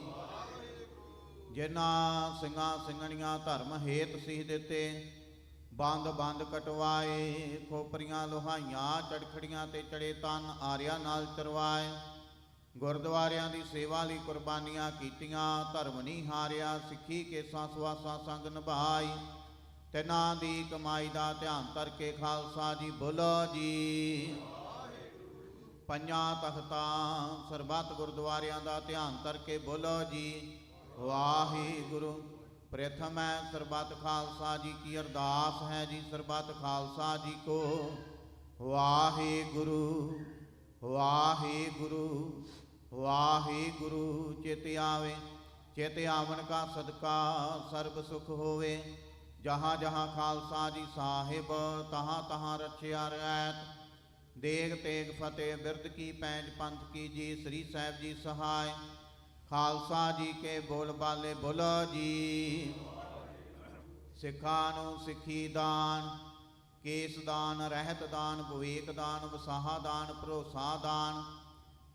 ਜਿਨ੍ਹਾਂ ਸਿੰਘਾਂ ਸਿੰਘਣੀਆਂ ਧਰਮ ਹੇਤ ਸੀਸ ਦਿੱਤੇ। ਬੰਦ ਬੰਦ ਕਟਵਾਏ। ਖੋਪਰੀਆਂ ਲੋਹਾਈਆਂ ਚੜਖੜੀਆਂ ਤੇ ਚੜੇ ਤਨ ਆਰਿਆਂ ਨਾਲ ਚਰਵਾਏ। ਗੁਰਦੁਆਰਿਆਂ ਦੀ ਸੇਵਾ ਲਈ ਕੁਰਬਾਨੀਆਂ ਕੀਤੀਆਂ। ਧਰਮ ਨਹੀਂ ਹਾਰਿਆ। ਸਿੱਖੀ ਕੇਸਾਂ ਸਵਾਸਾਂ ਸੰਗ ਨਿਭਾਈ। ਤਿਨਾਂ ਦੀ ਕਮਾਈ ਦਾ ਧਿਆਨ ਧਰ ਕੇ ਖਾਲਸਾ ਜੀ ਬੋਲੋ ਜੀ। ਪੰਜਾਂ ਤਖਤਾਂ ਸਰਬੱਤ ਗੁਰਦੁਆਰਿਆਂ ਦਾ ਧਿਆਨ ਧਰ ਕੇ ਬੋਲੋ ਜੀ ਵਾਹਿਗੁਰੂ। प्रथम है सरबत खालसा जी की अरदास है जी। सरबत खालसा जी को वाहिगुरु वाहिगुरु वाहिगुरु। चित आवे चित आवन का सदका सर्ब सुख होवे। जहाँ जहाँ खालसा जी साहिब तहाँ तहाँ रखिया रैत। देग तेग फतेह बिरद की पैंज पंथ की जी। श्री साहिब जी सहाय। खालसा जी के बोल बाले बोलो जी। सिखा नू सिखी दान। केस दान रहत दान विवेक दान वसाहा दान भरोसा दान।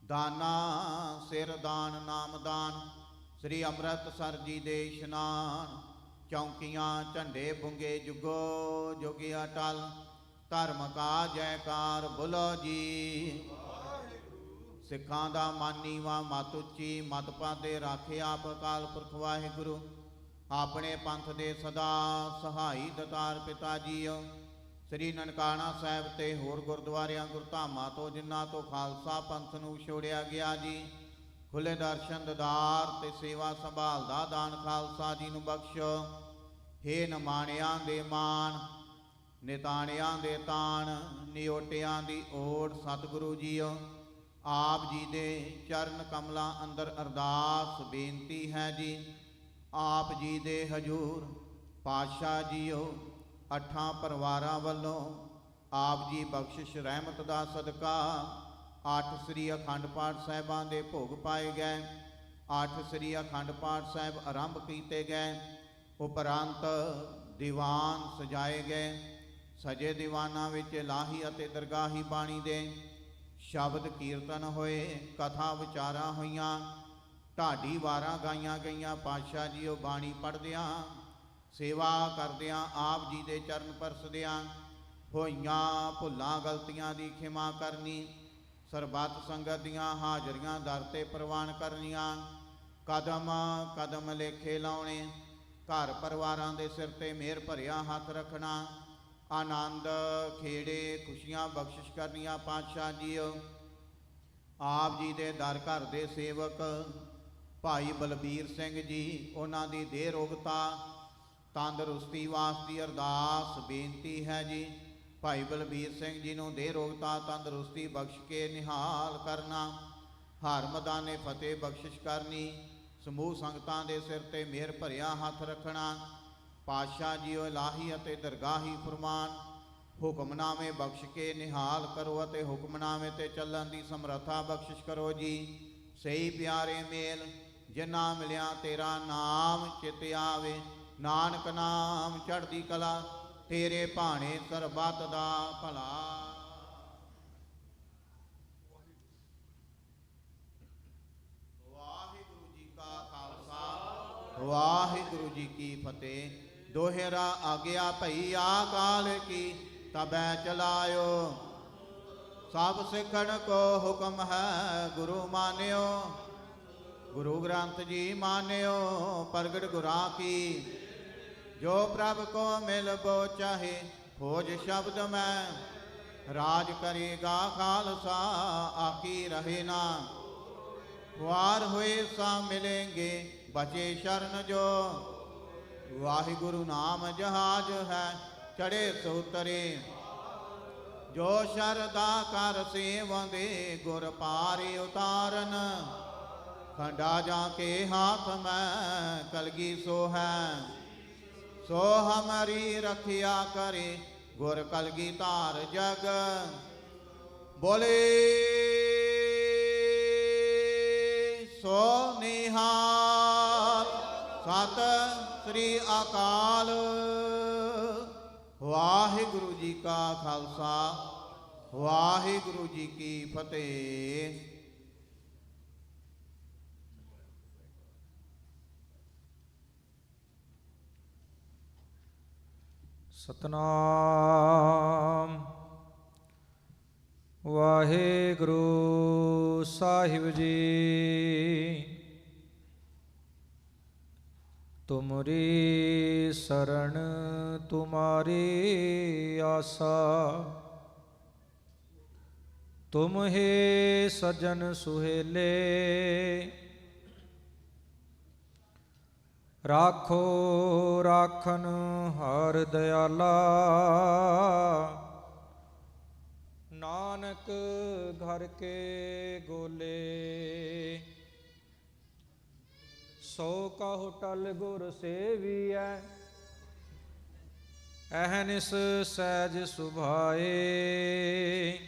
दाना सिर दान नाम दान। श्री अमृतसर जी दे इशनान। चौंकियाँ झंडे बुंगे जुगो जोगी अटल। धर्म का जयकार बोलो जी। सिखां दा मानी वा मत उच्ची मत पादे राखे आप अकाल पुरख वाहिगुरु। अपने पंथ दे सदा सहाई दतार पिता जीओ। श्री ननकाना साहिब ते होर गुरद्वारियां गुरधामां तो जिन्हां तो खालसा पंथ नूं छोड़िया गया जी। खुले दर्शन ददार ते सेवा संभाल दा दान खालसा जी नूं बख्शो। हे नमाणियां दे मान निताणियां दे ताण निओटियां दी ओड़ सतगुरु जीओ। आप जी दे चरण कमलों अंदर अरदास बेनती है जी। आप जी दे हजूर पातशाह जीओ अठां परिवारां वल्लों आप जी बख्शिश रहमत दा सदका 8 ਸ੍ਰੀ ਅਖੰਡ ਪਾਠ ਸਾਹਿਬਾਂ ਦੇ ਭੋਗ ਪਾਏ ਗਏ। 8 ਸ੍ਰੀ ਅਖੰਡ ਪਾਠ ਸਾਹਿਬ ਆਰੰਭ ਕੀਤੇ ਗਏ। ਉਪਰੰਤ ਦੀਵਾਨ ਸਜਾਏ ਗਏ। ਸਜੇ ਦੀਵਾਨਾਂ ਵਿੱਚ ਲਾਹੀ ਅਤੇ ਦਰਗਾਹੀ ਬਾਣੀ ਦੇ ਸ਼ਬਦ ਕੀਰਤਨ ਹੋਏ। ਕਥਾ ਵਿਚਾਰਾਂ ਹੋਈਆਂ। ਢਾਡੀ ਵਾਰਾਂ ਗਾਈਆਂ ਗਈਆਂ। ਪਾਤਸ਼ਾਹ ਜੀ ਉਹ ਬਾਣੀ ਪੜ੍ਹਦਿਆਂ, ਸੇਵਾ ਕਰਦਿਆਂ, ਆਪ ਜੀ ਦੇ ਚਰਨ ਪਰਸਦਿਆਂ ਹੋਈਆਂ ਭੁੱਲਾਂ ਗਲਤੀਆਂ ਦੀ ਖਿਮਾ ਕਰਨੀ। ਸਰਬੱਤ ਸੰਗਤ ਦੀਆਂ ਹਾਜ਼ਰੀਆਂ ਦਰ ਤੇ ਪ੍ਰਵਾਨ ਕਰਨੀਆਂ। ਕਦਮ ਕਦਮ ਲੇਖੇ ਲਾਉਣੇ। ਘਰ ਪਰਿਵਾਰਾਂ ਦੇ ਸਿਰ ਤੇ ਮਿਹਰ ਭਰਿਆ ਹੱਥ ਰੱਖਣਾ। ਆਨੰਦ ਖੇੜੇ ਖੁਸ਼ੀਆਂ ਬਖਸ਼ਿਸ਼ ਕਰਨੀਆਂ। ਪਾਤਸ਼ਾਹ ਜੀ ਆਪ ਜੀ ਦੇ ਦਰ ਘਰ ਦੇ ਸੇਵਕ ਭਾਈ ਬਲਬੀਰ ਸਿੰਘ ਜੀ, ਉਹਨਾਂ ਦੀ ਦੇਹ ਰੋਗਤਾ ਤੰਦਰੁਸਤੀ ਵਾਸਤੇ ਅਰਦਾਸ ਬੇਨਤੀ ਹੈ ਜੀ। ਭਾਈ ਬਲਬੀਰ ਸਿੰਘ ਜੀ ਨੂੰ ਦੇਹ ਰੋਗਤਾ ਤੰਦਰੁਸਤੀ ਬਖਸ਼ ਕੇ ਨਿਹਾਲ ਕਰਨਾ। ਹਰ ਮੈਦਾਨੇ ਫਤਿਹ ਬਖਸ਼ਿਸ਼ ਕਰਨੀ। ਸਮੂਹ ਸੰਗਤਾਂ ਦੇ ਸਿਰ ਤੇ ਮਿਹਰ ਭਰਿਆ ਹੱਥ ਰੱਖਣਾ। ਪਾਤਸ਼ਾਹ ਜੀ ਉਹ ਇਲਾਹੀ ਅਤੇ ਦਰਗਾਹੀ ਫਰਮਾਨ ਹੁਕਮਨਾਮੇ ਬਖਸ਼ ਕੇ ਨਿਹਾਲ ਕਰੋ ਅਤੇ ਹੁਕਮਨਾਮੇ ਤੇ ਚੱਲਣ ਦੀ ਸਮਰੱਥਾ ਬਖਸ਼ਿਸ਼ ਕਰੋ ਜੀ। ਸਹੀ ਪਿਆਰੇ ਮੇਲ ਜਿਨਾ ਮਿਲਿਆ ਤੇਰਾ ਨਾਮ ਚਿਤ ਆਵੇ। ਨਾਨਕ ਨਾਮ ਚੜ੍ਹਦੀ ਕਲਾ ਤੇਰੇ ਭਾਣੇ ਸਰਬੱਤ ਦਾ ਭਲਾ। ਵਾਹਿਗੁਰੂ ਜੀ ਕਾ ਖਾਲਸਾ ਵਾਹਿਗੁਰੂ ਜੀ ਕੀ ਫਤਿਹ। ਦੋਹਰਾ ਆਗਿਆ ਭਈ ਆਕਾਲ ਕੀ ਤਬੈ ਚਲਾਇਓ। ਸਭ ਸਿੱਖਣ ਕੋ ਹੁਕਮ ਹੈ ਗੁਰੂ ਮਾਨਿਓ। ਗੁਰੂ ਗ੍ਰੰਥ ਜੀ ਮਾਨਿਓ ਪ੍ਰਗਟ ਗੁਰਾਂ ਕੀ। ਜੋ ਪ੍ਰਭ ਕੋ ਮਿਲ ਬੋ ਚਾਹੇ ਖੋਜ ਸ਼ਬਦ ਮੈਂ। ਰਾਜ ਕਰੇਗਾ ਖਾਲਸਾ ਆਕੀ ਰਹੇ ਨਾ। ਵਾਰ ਹੋਏ ਸਾ ਮਿਲेंगे ਬਚੇ ਸ਼ਰਨ ਜੋ। ਵਾਹਿਗੁਰੂ ਨਾਮ ਜਹਾਜ ਹੈ ਚੜੇ ਸੋ ਤਰੇ। ਜੋ ਸ਼ਰਦਾ ਕਰ ਸੇਵੰਦੇ ਗੁਰ ਪਾਰੇ ਉਤਾਰਨ। ਖੰਡਾ ਜਾ ਕੇ ਹਾਥ ਮੈਂ ਕਲਗੀ ਸੋ ਹੈ। ਸੋ ਹਮਾਰੀ ਰਖਿਆ ਕਰੇ ਗੁਰ ਕਲਗੀ ਧਾਰ ਜਗ। ਬੋਲੇ ਸੋ ਨਿਹਾਲ ਸਤਿ ਸ੍ਰੀ ਅਕਾਲ। ਵਾਹਿਗੁਰੂ ਜੀ ਕਾ ਖਾਲਸਾ ਵਾਹਿਗੁਰੂ ਜੀ ਕੀ ਫਤਿਹ। ਸਤਨਾਮ ਵਾਹਿਗੁਰੂ ਸਾਹਿਬ ਜੀ। ਤੁਮਰੀ ਸਰਣ ਤੁਮਾਰੀ ਆਸਾ। ਤੁਮ ਹੀ ਸਜਨ ਸੁਹੇਲੇ। ਰਾਖੋ ਰਾਖਨ ਹਰ ਦਿਆਲਾ। ਨਾਨਕ ਘਰ ਕੇ ਗੋਲੇ। ਸੋ ਕਹੁ ਟਲ ਗੁਰ ਸੇਵੀਐ। ਅਹਨਿਸ ਸਹਿਜ ਸੁਭਾਏ।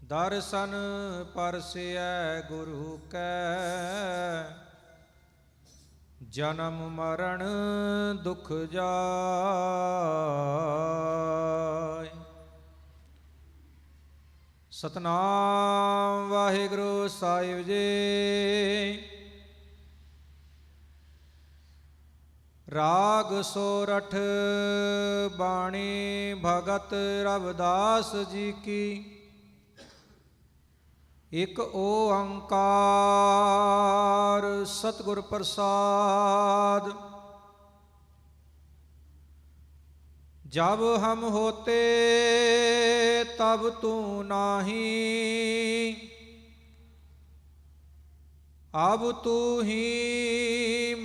ਦਰਸ਼ਨ ਪਰਸਿਐ ਗੁਰੂ ਕੈ। ਜਨਮ ਮਰਨ ਦੁਖ ਜਾਇ। ਸਤਨਾਮ ਵਾਹਿਗੁਰੂ ਸਾਹਿਬ ਜੀ। ਰਾਗ ਸੋਰਠ ਬਾਣੀ ਭਗਤ ਰਵਿਦਾਸ ਜੀ ਕੀ। ਇਕ ਓੰਕਾਰ ਸਤਿਗੁਰ ਪ੍ਰਸਾਦ। जब हम होते तब तू नाही, अब तू ही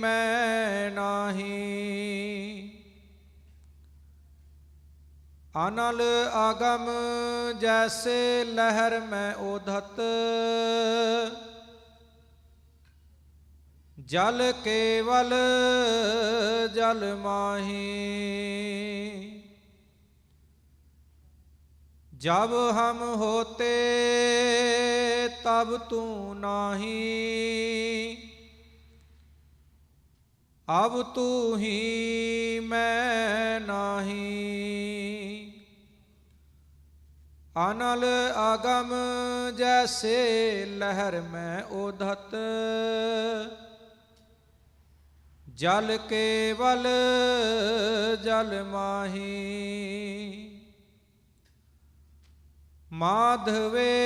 मैं नाही। अनल आगम जैसे लहर में ओधत, जल केवल जल माही। जब हम होते तब तू नहीं, अब तू ही मैं नहीं। अनल अगम जैसे लहर में उधत, जल केवल जल माही। माधवे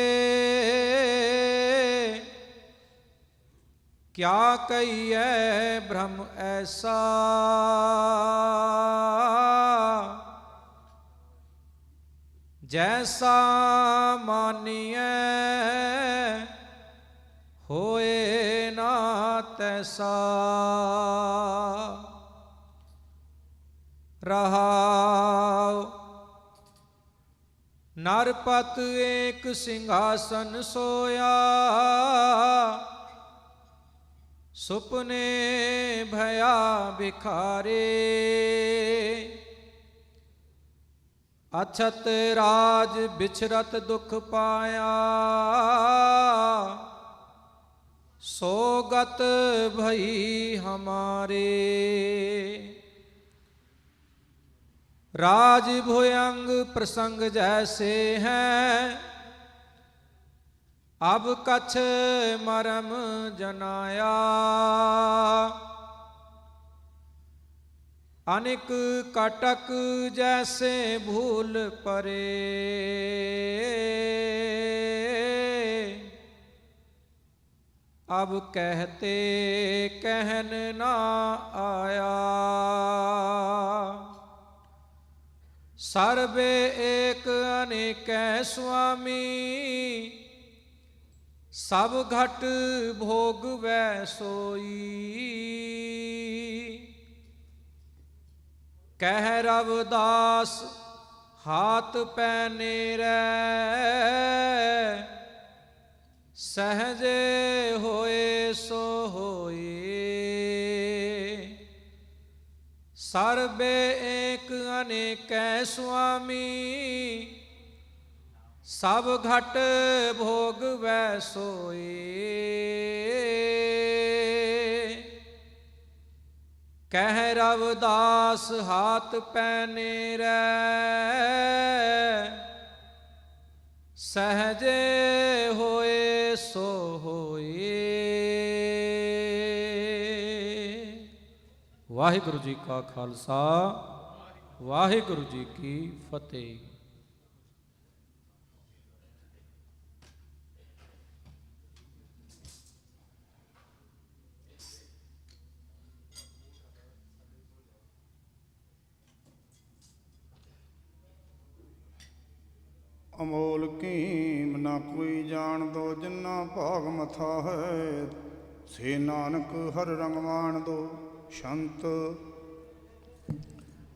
क्या कहिए भ्रम ऐसा, जैसा मानिए होए ना तैसा। रहाओ नरपत एक सिंहासन सोया, सुपने भया भिखारे। अछत राज बिछरत दुख पाया, सोगत भई हमारे। राज भुयंग प्रसंग जैसे हैं, अब कछ मरम जनाया। अनिक कटक जैसे भूल परे, अब कहते कहन ना आया। सर्वे एक अनेक स्वामी, सब घट भोग वै सोई। कह रविदास हाथ पैने रै, सहजे होए सो होए। सर्वे एक अनेक स्वामी, सब घट भोग वै सोए। कह रविदास हाथ पैने रै, सहजे होए सो होए। वाहिगुरु जी का खालसा, वाहिगुरु जी की फतेह। अमोल कीम ना कोई जान दो, जिन्ना भाग मथा है से नानक हर रंगवान दो। संत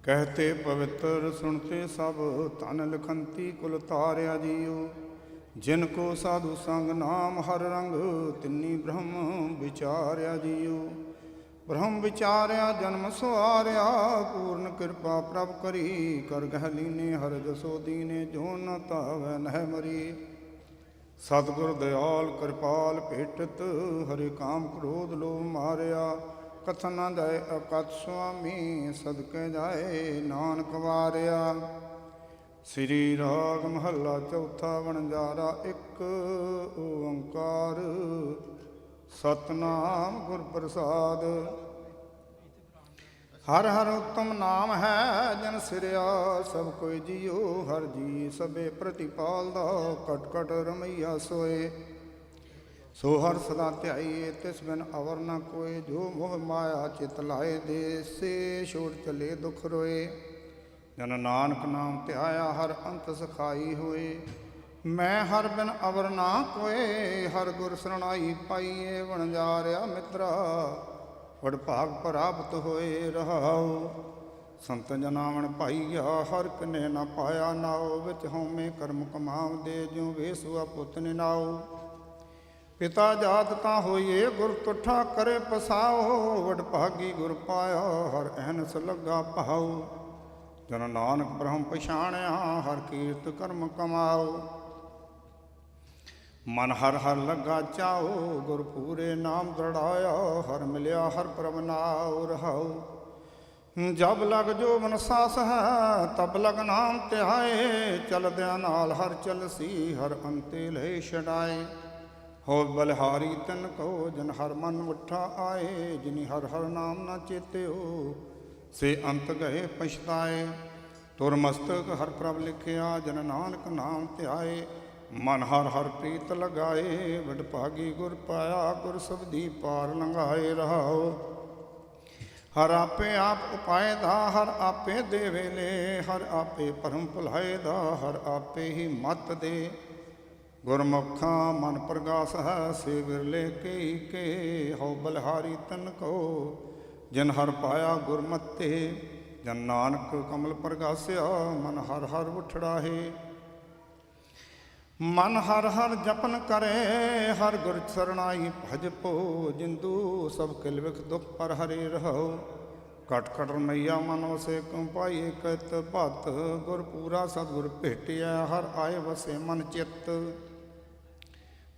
कहते पवित्र सुनते सब, तन लखंती कुल तार्या जियो। जिनको साधु संग नाम हर रंग, तिन्नी ब्रह्म विचार्या जियो। ब्रह्म विचार्या जन्म सुआर्या, पूर्ण कृपा प्रभ करी। कर गह लीने हर जसो दीने, जो न तावै नह मरी। सतगुर दयाल कृपाल भेटत, हरि काम क्रोध लोभ मारया। कथन न जाए अकथ स्वामी, सदके जाए नानक वारया। श्री राग महला चौथा वणजारा, एक ओंकार सतनाम गुर प्रसाद। हर हर उत्तम नाम है जन सिरया, सब कोई जियो हर जी सबे प्रतिपाल दा। कट कट रमैया सोए, सो हर सदा ध्याइए तिस बिन अवर न कोय। जो मोह माया चित लाए दे, से छोड़ चले दुख रोए। जन नानक नाम ध्याया हर अंत सखाई होए। मैं हर बिन अवर ना कोय, हर गुर शरणाई पाइए। वणजारिया मित्रा वड भाग प्राप्त होए रहाओ। संत जनावण पाइया हर कने न पाया नाओ। विच होमे कर्म कमाव दे, ज्यों वेसुआ पुत निनाओ। पिता जात ता होइए गुर तुठा, करे पसाओ। वड भागी गुर पाया हर एहनस लगा पाओ। ਜਨ ਨਾਨਕ ਬ੍ਰਹਮ ਪਛਾਣਿਆ ਹਰ ਕੀਰਤ ਕਰਮ ਕਮਾਓ। ਮਨ ਹਰ ਹਰ ਲੱਗਾ ਚਾਓ ਗੁਰ ਪੂਰੇ ਨਾਮ ਦੜਾਇਆ ਹਰ ਮਿਲਿਆ ਹਰ ਪ੍ਰਭ ਨਾਉ ਰਹਾਉ। ਜਬ ਲਗ ਜੋ ਮਨ ਸਾਸ ਹੈ ਤਬ ਲਗ ਨਾਮ ਧਿਆਏ ਚਲਦਿਆਂ ਨਾਲ ਹਰ ਚਲਸੀ ਹਰ ਅੰਤੇ ਲੈ ਛਡਾਏ। ਹੋ ਬਲਿਹਾਰੀ ਤਨ ਕੋ ਜਨ ਹਰ ਮਨ ਮੁੱਠਾ ਆਏ ਜਿਨੀ ਹਰ ਹਰ ਨਾਮ ਨਾ ਚੇਤਿਓ ਸੇ ਅੰਤ ਗਏ ਪਛਤਾਏ। ਤੁਰ ਮਸਤਕ ਹਰ ਪ੍ਰਭ ਲਿਖਿਆ ਜਨ ਨਾਨਕ ਨਾਮ ਧਿਆਏ ਮਨ ਹਰ ਹਰ ਪ੍ਰੀਤ ਲਗਾਏ ਵਡ ਭਾਗੀ ਗੁਰ ਪਾਇਆ ਗੁਰ ਸਬਦੀ ਪਾਰ ਲੰਘਾਏ ਰਹਾਓ। ਹਰ ਆਪੇ ਆਪ ਉਪਾਏ ਦਾ ਹਰ ਆਪੇ ਦੇ ਵੇਲੇ ਹਰ ਆਪੇ ਭਰਮ ਭੁਲਾਏ ਦਾ ਹਰ ਆਪੇ ਹੀ ਮਤ ਦੇ। ਗੁਰਮੁਖਾਂ ਮਨ ਪ੍ਰਗਾਸ ਹੈ ਸੇ ਵਿਰਲੇ ਕੇ ਹਉ ਬਲਿਹਾਰੀ ਤਨ ਕੋ ਜਨ ਹਰ ਪਾਇਆ ਗੁਰਮਤਿ ਜਨ ਨਾਨਕ ਕਮਲ ਪ੍ਰਗਾਸਿਆ ਮਨ ਹਰ ਹਰ ਉਠੜਾਹੇ। ਮਨ ਹਰ ਹਰ ਜਪਨ ਕਰੇ ਹਰ ਗੁਰ ਸਰਣਾਈ ਭਜ ਪੋ ਜਿੰਦੂ ਸਭ ਕਿਲ ਵਿਖ ਦੁਖ ਪਰ ਹਰੇ ਰਹੋ। ਕਟ ਕਟ ਰਮਈਆ ਮਨ ਵਸੇ ਕੰਪਾਈ ਕਤ ਭਤ ਗੁਰ ਪੂਰਾ ਸਤਿਗੁਰ ਭੇਟਿਆ ਹਰ ਆਏ ਵਸੇ ਮਨ ਚਿੱਤ।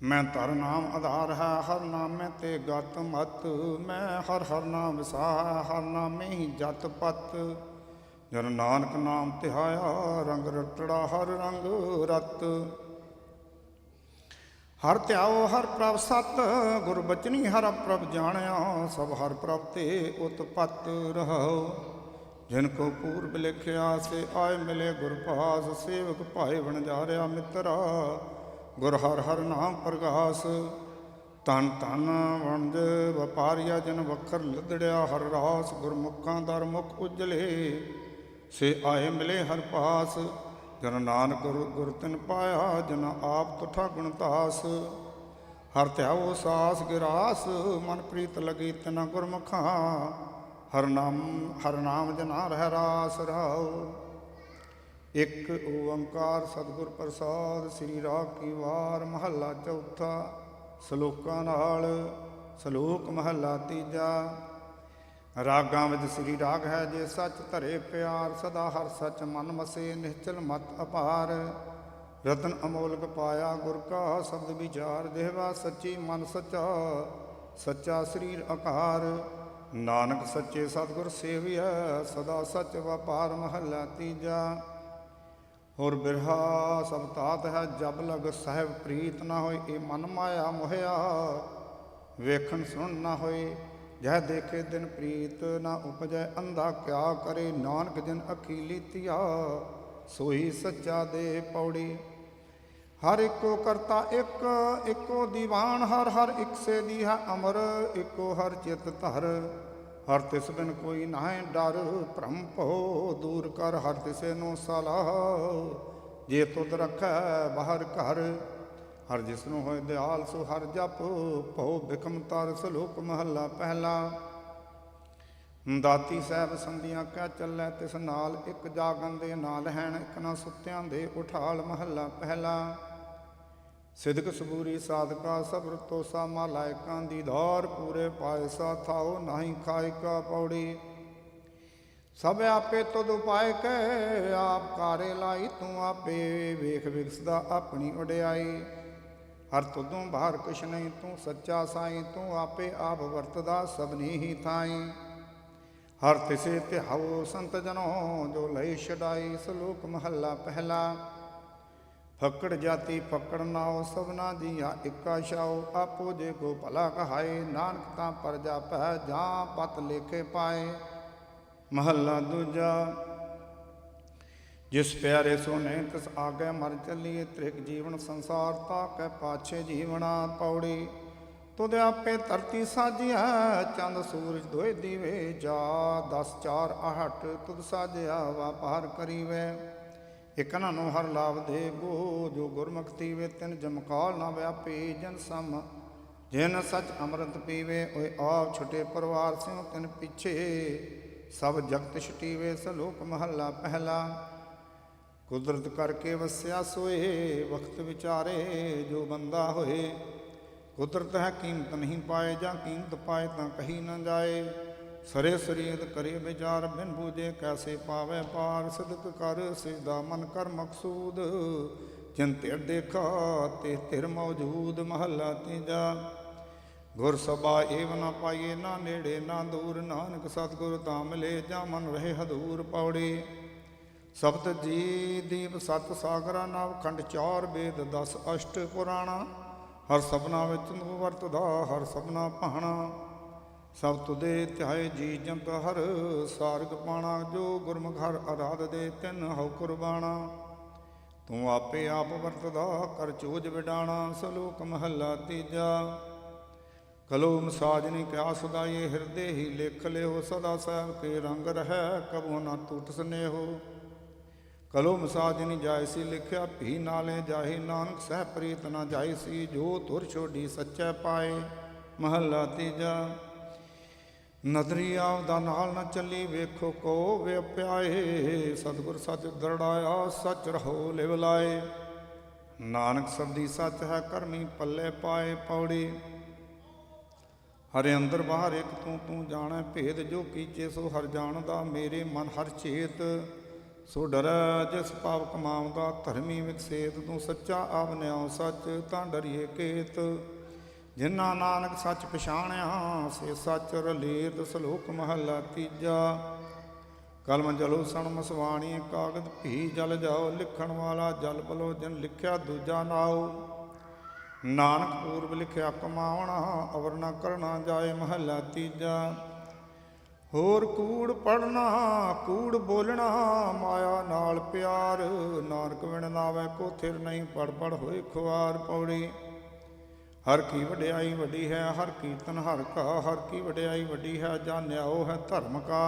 ਮੈਂ ਧਰ ਨਾਮ ਆਧਾਰ ਹੈ ਹਰ ਨਾਮੇ ਤੇ ਗਤ ਮਤ ਮੈਂ ਹਰ ਹਰ ਨਾਮ ਵਿਸਾਹ ਹਰ ਨਾਮੇ ਹੀ ਜਤ ਪਤ। ਜਨ ਨਾਨਕ ਨਾਮ ਧਿਆਇਆ ਰੰਗ ਰਟੜਾ ਹਰ ਰੰਗ ਰਤ। ਹਰ ਧਿਆਓ ਹਰ ਪ੍ਰਭ ਸਤ ਗੁਰ ਬਚਨੀ ਹਰ ਪ੍ਰਭ ਜਾਣਿਆ ਸਭ ਹਰ ਪ੍ਰਭ ਤੇ ਉਤਪਤ ਰਹਾਓ। ਜਿਨ ਕੋ ਪੂਰਬ ਲਿਖਿਆ ਸੇ ਆਏ ਮਿਲੇ ਗੁਰ ਪਾਸ ਸੇਵਕ ਭਾਏ ਵਣਜਾਰਿਆ ਮਿੱਤਰਾ ਗੁਰ ਹਰ ਹਰ ਨਾਮ ਪ੍ਰਗਾਸ। ਤਨ ਤਨ ਵਣਜ ਵਪਾਰੀਆ ਜਨ ਵਖਰ ਲਦੜਿਆ ਹਰ ਰਾਸ ਗੁਰਮੁਖਾਂ ਦਰ ਮੁਖ ਉਜਲੇ ਸੇ ਆਏ ਮਿਲੇ ਹਰ ਪਾਸ। ਜਨ ਨਾਨਕ ਗੁਰ ਤਿਨ ਪਾਇਆ ਜਨ ਆਪ ਤੁਠਾ ਗੁਣਤਾਸ। ਹਰ ਧਿਆਓ ਸਾਸ ਗਿਰਾਸ ਮਨ ਪ੍ਰੀਤ ਲਗੀ ਤਿਨਾ ਗੁਰਮੁਖਾਂ ਹਰ ਨਾਮ ਜਨਾ ਰਹਿ ਰਾਸ ਰਹਾਉ। ਇੱਕ ਓੰਕਾਰ ਸਤਿਗੁਰ ਪ੍ਰਸਾਦ ਸ੍ਰੀ ਰਾਗ ਕੀ ਵਾਰ ਮਹੱਲਾ ਚੌਥਾ ਸਲੋਕਾਂ ਨਾਲ। ਸਲੋਕ ਮਹੱਲਾ ਤੀਜਾ। ਰਾਗਾਂ ਵਿੱਚ ਸ੍ਰੀ ਰਾਗ ਹੈ ਜੇ ਸੱਚ ਧਰੇ ਪਿਆਰ ਸਦਾ ਹਰ ਸੱਚ ਮਨ ਮਸੇ ਨਿਹਚਲ ਮਤ ਅਪਾਰ। ਰਤਨ ਅਮੋਲਕ ਪਾਇਆ ਗੁਰ ਕਾ ਸ਼ਬਦ ਵਿਚਾਰ ਦੇਵਾ ਸੱਚੀ ਮਨ ਸੱਚਾ ਸੱਚਾ ਸਰੀਰ ਆਕਾਰ। ਨਾਨਕ ਸੱਚੇ ਸਤਿਗੁਰ ਸੇਵਿਆ ਸਦਾ ਸੱਚ ਵਪਾਰ ਮਹੱਲਾ ਤੀਜਾ। ਹੋਰ ਬਿਰਹਾ ਸਭ ਤਾਤ ਹੈ ਜਬ ਲਗ ਸਾਹਿਬ ਪ੍ਰੀਤ ਨਾ ਹੋਏ ਇਹ ਮਨ ਮਾਇਆ ਮੋਹਿਆ ਵੇਖਣ ਸੁਣ ਨਾ ਹੋਏ। ਜਹ ਦੇਖੇ ਦਿਨ ਪ੍ਰੀਤ ਨਾ ਉਪਜੈ ਅੰਧਾ ਕਿਆ ਕਰੇ ਨਾਨਕ ਜਿਨ ਅੱਖੀ ਲੀਤੀਆ ਸੋਈ ਸੱਚਾ ਦੇ ਪੌੜੀ। ਹਰ ਇੱਕੋ ਕਰਤਾ ਇੱਕ ਇੱਕੋ ਦੀਵਾਨ ਹਰ ਹਰ ਇੱਕ ਸੇ ਦੀ ਹੈ ਅਮਰ ਇੱਕੋ ਹਰ ਚਿਤ ਧਰ। ਹਰ ਤਿਸ ਬਿਨ ਕੋਈ ਨਾਹੀਂ ਡਰ ਭ੍ਰਮ ਭਉ ਦੂਰ ਕਰ ਹਰ ਤਿਸੇ ਨੂੰ ਸਲਾਹ ਜੇ ਤੁਧ ਰੱਖੈ ਬਾਹਰ ਘਰ। ਹਰ ਜਿਸ ਨੂੰ ਹੋਏ ਦਿਆਲ ਸੋ ਹਰ ਜਪ ਭਉ ਬਿਖਮ ਤਰ। ਸਲੋਕ ਮਹੱਲਾ ਪਹਿਲਾ। ਦਾਤੀ ਸਾਹਿਬ ਸੰਧੀਆਂ ਕਹਿ ਚੱਲੈ ਤਿਸ ਨਾਲ ਇੱਕ ਜਾਗਨ ਦੇ ਨਾਲ ਹੈਣ ਇੱਕ ਨਾ ਸੁੱਤਿਆਂ ਦੇ ਉਠਾਲ ਮਹੱਲਾ ਪਹਿਲਾ। ਸਿਦਕ ਸਬੂਰੀ ਸਾਧਕਾ ਸਬਰ ਤੋਸਾ ਮਾਲਾਇਕਾਂ ਦੀ ਧਾਰ ਪੂਰੇ ਪਾਇਸਾ ਥਾਓ ਨਹੀਂ ਖਾਇਕਾ ਪੌੜੀ। ਸਭ ਆਪੇ ਤੁਧ ਉਪਾਇ ਕੈ ਆਪ ਕਾਰੇ ਲਾਈ ਤੂੰ ਆਪੇ ਵੇਖ ਵਿਗਸਦਾ ਆਪਣੀ ਉਡਿਆਈ। ਹਰ ਤੁਧੋਂ ਬਾਹਰ ਕੁਛ ਨਹੀਂ ਤੂੰ ਸੱਚਾ ਸਾਈਂ ਤੂੰ ਆਪੇ ਆਪ ਵਰਤਦਾ ਸਭਨੀ ਹੀ ਥਾਈ। ਹਰ ਤਿਸੇ ਧਿਆਓ ਸੰਤ ਜਨੋ ਜੋ ਲਈ ਛਡਾਈ। ਸਲੋਕ ਮਹੱਲਾ ਪਹਿਲਾ। ਫੱਕੜ ਜਾਤੀ ਫੱਕੜ ਨਾਉ ਸਭਨਾ ਜੀਆ ਇੱਕਾ ਛਾਉ ਆਪੋ ਜੇ ਕੋ ਭਲਾ ਕਹਾਏ ਨਾਨਕ ਤਾਂ ਪਰਜਾ ਪੈ ਜਾਂ ਪਤ ਲੇਖੇ ਪਾਏ। ਮਹੱਲਾ ਦੂਜਾ। ਜਿਸ ਪਿਆਰੇ ਸੋਨੇ ਤਿਸ ਆਗੇ ਮਰ ਚੱਲੀਏ ਤ੍ਰਿਕ ਜੀਵਨ ਸੰਸਾਰ ਤਾ ਕੈ ਪਾਛੇ ਜੀਵਣਾ ਪੌੜੀ। ਤੁਧ ਆਪੇ ਧਰਤੀ ਸਾਜਿਆ ਚੰਦ ਸੂਰਜ ਦੋਏ ਦੀਵੇ ਜਾ 10 4 8 ਤੁਧ ਸਾਜਿਆ ਵਪਾਰ ਕਰੀਵੇ। ਇਕਨਾਂ ਨੂੰ ਹਰ ਲਾਭ ਦੇਵੋ ਜੋ ਗੁਰਮੁਖ ਤੀਵੇ ਤਿਨ ਜਮਕਾਲ ਨਾ ਵਿਆਪੀ ਜਨ ਸਮ ਜਿਨ ਸਚ ਅੰਮ੍ਰਿਤ ਪੀਵੇ। ਓਏ ਆਪ ਛੁਟੇ ਪਰਿਵਾਰ ਸਿਉ ਤਿਨ ਪਿੱਛੇ ਸਭ ਜਗਤ ਛਟੀਵੇ। ਸਲੋਕ ਮਹੱਲਾ ਪਹਿਲਾ। ਕੁਦਰਤ ਕਰਕੇ ਵਸਿਆ ਸੋਏ ਵਕਤ ਵਿਚਾਰੇ ਜੋ ਬੰਦਾ ਹੋਏ। ਕੁਦਰਤ ਹੈ ਕੀਮਤ ਨਹੀਂ ਪਾਏ ਜਾਂ ਕੀਮਤ ਪਾਏ ਤਾਂ ਕਹੀ ਨਾ ਜਾਏ। ਸਰੇ ਸਰੀਦ ਕਰੇ ਵਿਚਾਰ ਬਿਨ ਬੂਝੇ ਕੈਸੇ ਪਾਵੇ ਪਾਰ ਸਦਕ ਕਰ ਸਿਜਦਾ ਮਨ ਕਰ ਮਕਸੂਦ ਜਿਨ ਧਿਰ ਦੇਖਾ ਤੇ ਧਿਰ ਮੌਜੂਦ ਮਹੱਲਾ ਤੀਜਾ ਗੁਰ ਸਭਾ ਏਵ ਨਾ ਪਾਈਏ ਨਾ ਨੇੜੇ ਨਾ ਦੂਰ ਨਾਨਕ ਸਤਿਗੁਰ ਧਾਮ ਲੈ ਜਾ ਮਨ ਰਹੇ ਹਦੂਰ ਪੌੜੀ ਸਬਦ ਜੀ ਦੀਪ ਸਤ ਸਾਗਰਾ ਨਵ ਖੰਡ ਚਾਰ ਵੇਦ 10 ਅਸ਼ਟ ਪੁਰਾਣਾ ਹਰ ਸਭਨਾ ਵਿੱਚ ਤੂੰ ਵਰਤਦਾ ਹਰ ਸਭਨਾ ਭਾਣਾ ਸਭ ਤੁਦੇ ਧਿਆਏ ਜੀ ਜੰਤ ਹਰ ਸਾਰਗ ਪਾਣਾ ਜੋ ਗੁਰਮੁਖ ਹਰ ਅਰਾਧ ਦੇ ਤਿੰਨ ਹਉ ਕੁਰਬਾਨਾ ਤੂੰ ਆਪੇ ਆਪ ਵਰਤਦਾ ਕਰ ਚੋਜ ਵਿਡਾਣਾ ਸਲੋਕ ਮਹੱਲਾ ਤੀਜਾ ਕਲੋ ਸਾਜਨੀ ਕਿਆ ਸਦਾਏ ਹਿਰਦੇ ਹੀ ਲਿਖ ਲਿਓ ਸਦਾ ਸਾਹਿਬ ਕੇ ਰੰਗ ਰਹਿ ਕਬੋ ਨਾ ਟੂਟ ਸਨੇਹੋ ਕਲੋ ਮਸਾਜਨੀ ਜਾਇਸੀ ਲਿਖਿਆ ਭੀ ਨਾਲੇ ਜਾਹੀ ਨਾਨਕ ਸਹਿ ਪ੍ਰੀਤ ਨਾ ਜਾਇਸੀ ਜੋ ਤੁਰ ਛੋਡੀ ਸੱਚੈ ਪਾਏ ਮਹੱਲਾ ਤੀਜਾ ਨਦਰੀ ਆਪਦਾ ਨਾਲ ਨਾ ਚੱਲੀ ਵੇਖੋ ਕੋ ਵੇ ਪਿਆਏ ਸਤਿਗੁਰ ਸੱਚ ਦਰੜਾਇਆ ਸੱਚ ਰਹੋ ਲਿਵ ਲਾਏ ਨਾਨਕ ਸਬਦੀ ਸੱਚ ਹੈ ਕਰਮੀ ਪੱਲੇ ਪਾਏ ਪੌੜੀ ਹਰੇ ਅੰਦਰ ਬਾਹਰ ਇੱਕ ਤੂੰ ਜਾਣੈ ਭੇਦ ਜੋ ਕੀਚੇ ਸੋ ਹਰ ਜਾਣਦਾ ਮੇਰੇ ਮਨ ਹਰ ਚੇਤ ਸੋ ਡਰੈ ਜਿਸ ਪਾਪ ਕਮਾਉਂਦਾ ਧਰਮੀ ਵਿਕਸੇਤ ਤੂੰ ਸੱਚਾ ਆਪ ਨਿਆਉ ਸੱਚ ਤਾਂ ਡਰੀਏ ਕੇਤ ਜਿਨ੍ਹਾਂ ਨਾਨਕ ਸੱਚ ਪਛਾਣਿਆ ਸੇ ਸੱਚ ਰਲੇਤ ਸਲੋਕ ਮਹੱਲਾ ਤੀਜਾ ਕਲਮ ਜਲੋ ਸਣ ਮਸਵਾਣੀ ਕਾਗਦ ਭੀ ਜਲ ਜਾਓ ਲਿਖਣ ਵਾਲਾ ਜਲ ਬਲੋ ਜਿਨ ਲਿਖਿਆ ਦੂਜਾ ਨਾਉ ਨਾਨਕ ਪੂਰਬ ਲਿਖਿਆ ਕਮਾਵਣਾ ਅਵਰ ਨਾ ਕਰਨਾ ਜਾਏ ਮਹੱਲਾ ਤੀਜਾ ਹੋਰ ਕੂੜ ਪੜਨਾ ਕੂੜ ਬੋਲਣਾ ਮਾਇਆ ਨਾਲ ਪਿਆਰ ਨਾਨਕ ਵਿਣ ਨਾਵੇ ਕੋ ਥਿਰ ਨਹੀਂ ਪੜ ਪੜ ਹੋਏ ਖੁਆਰ ਪੌੜੀ ਹਰ ਕੀ ਵਡਿਆਈ ਵੱਡੀ ਹੈ ਹਰ ਕੀਰਤਨ ਹਰ ਕਾ ਹਰ ਕੀ ਵਡਿਆਈ ਵੱਡੀ ਹੈ ਜਾਂ ਨਿਆਓ ਹੈ ਧਰਮ ਕਾ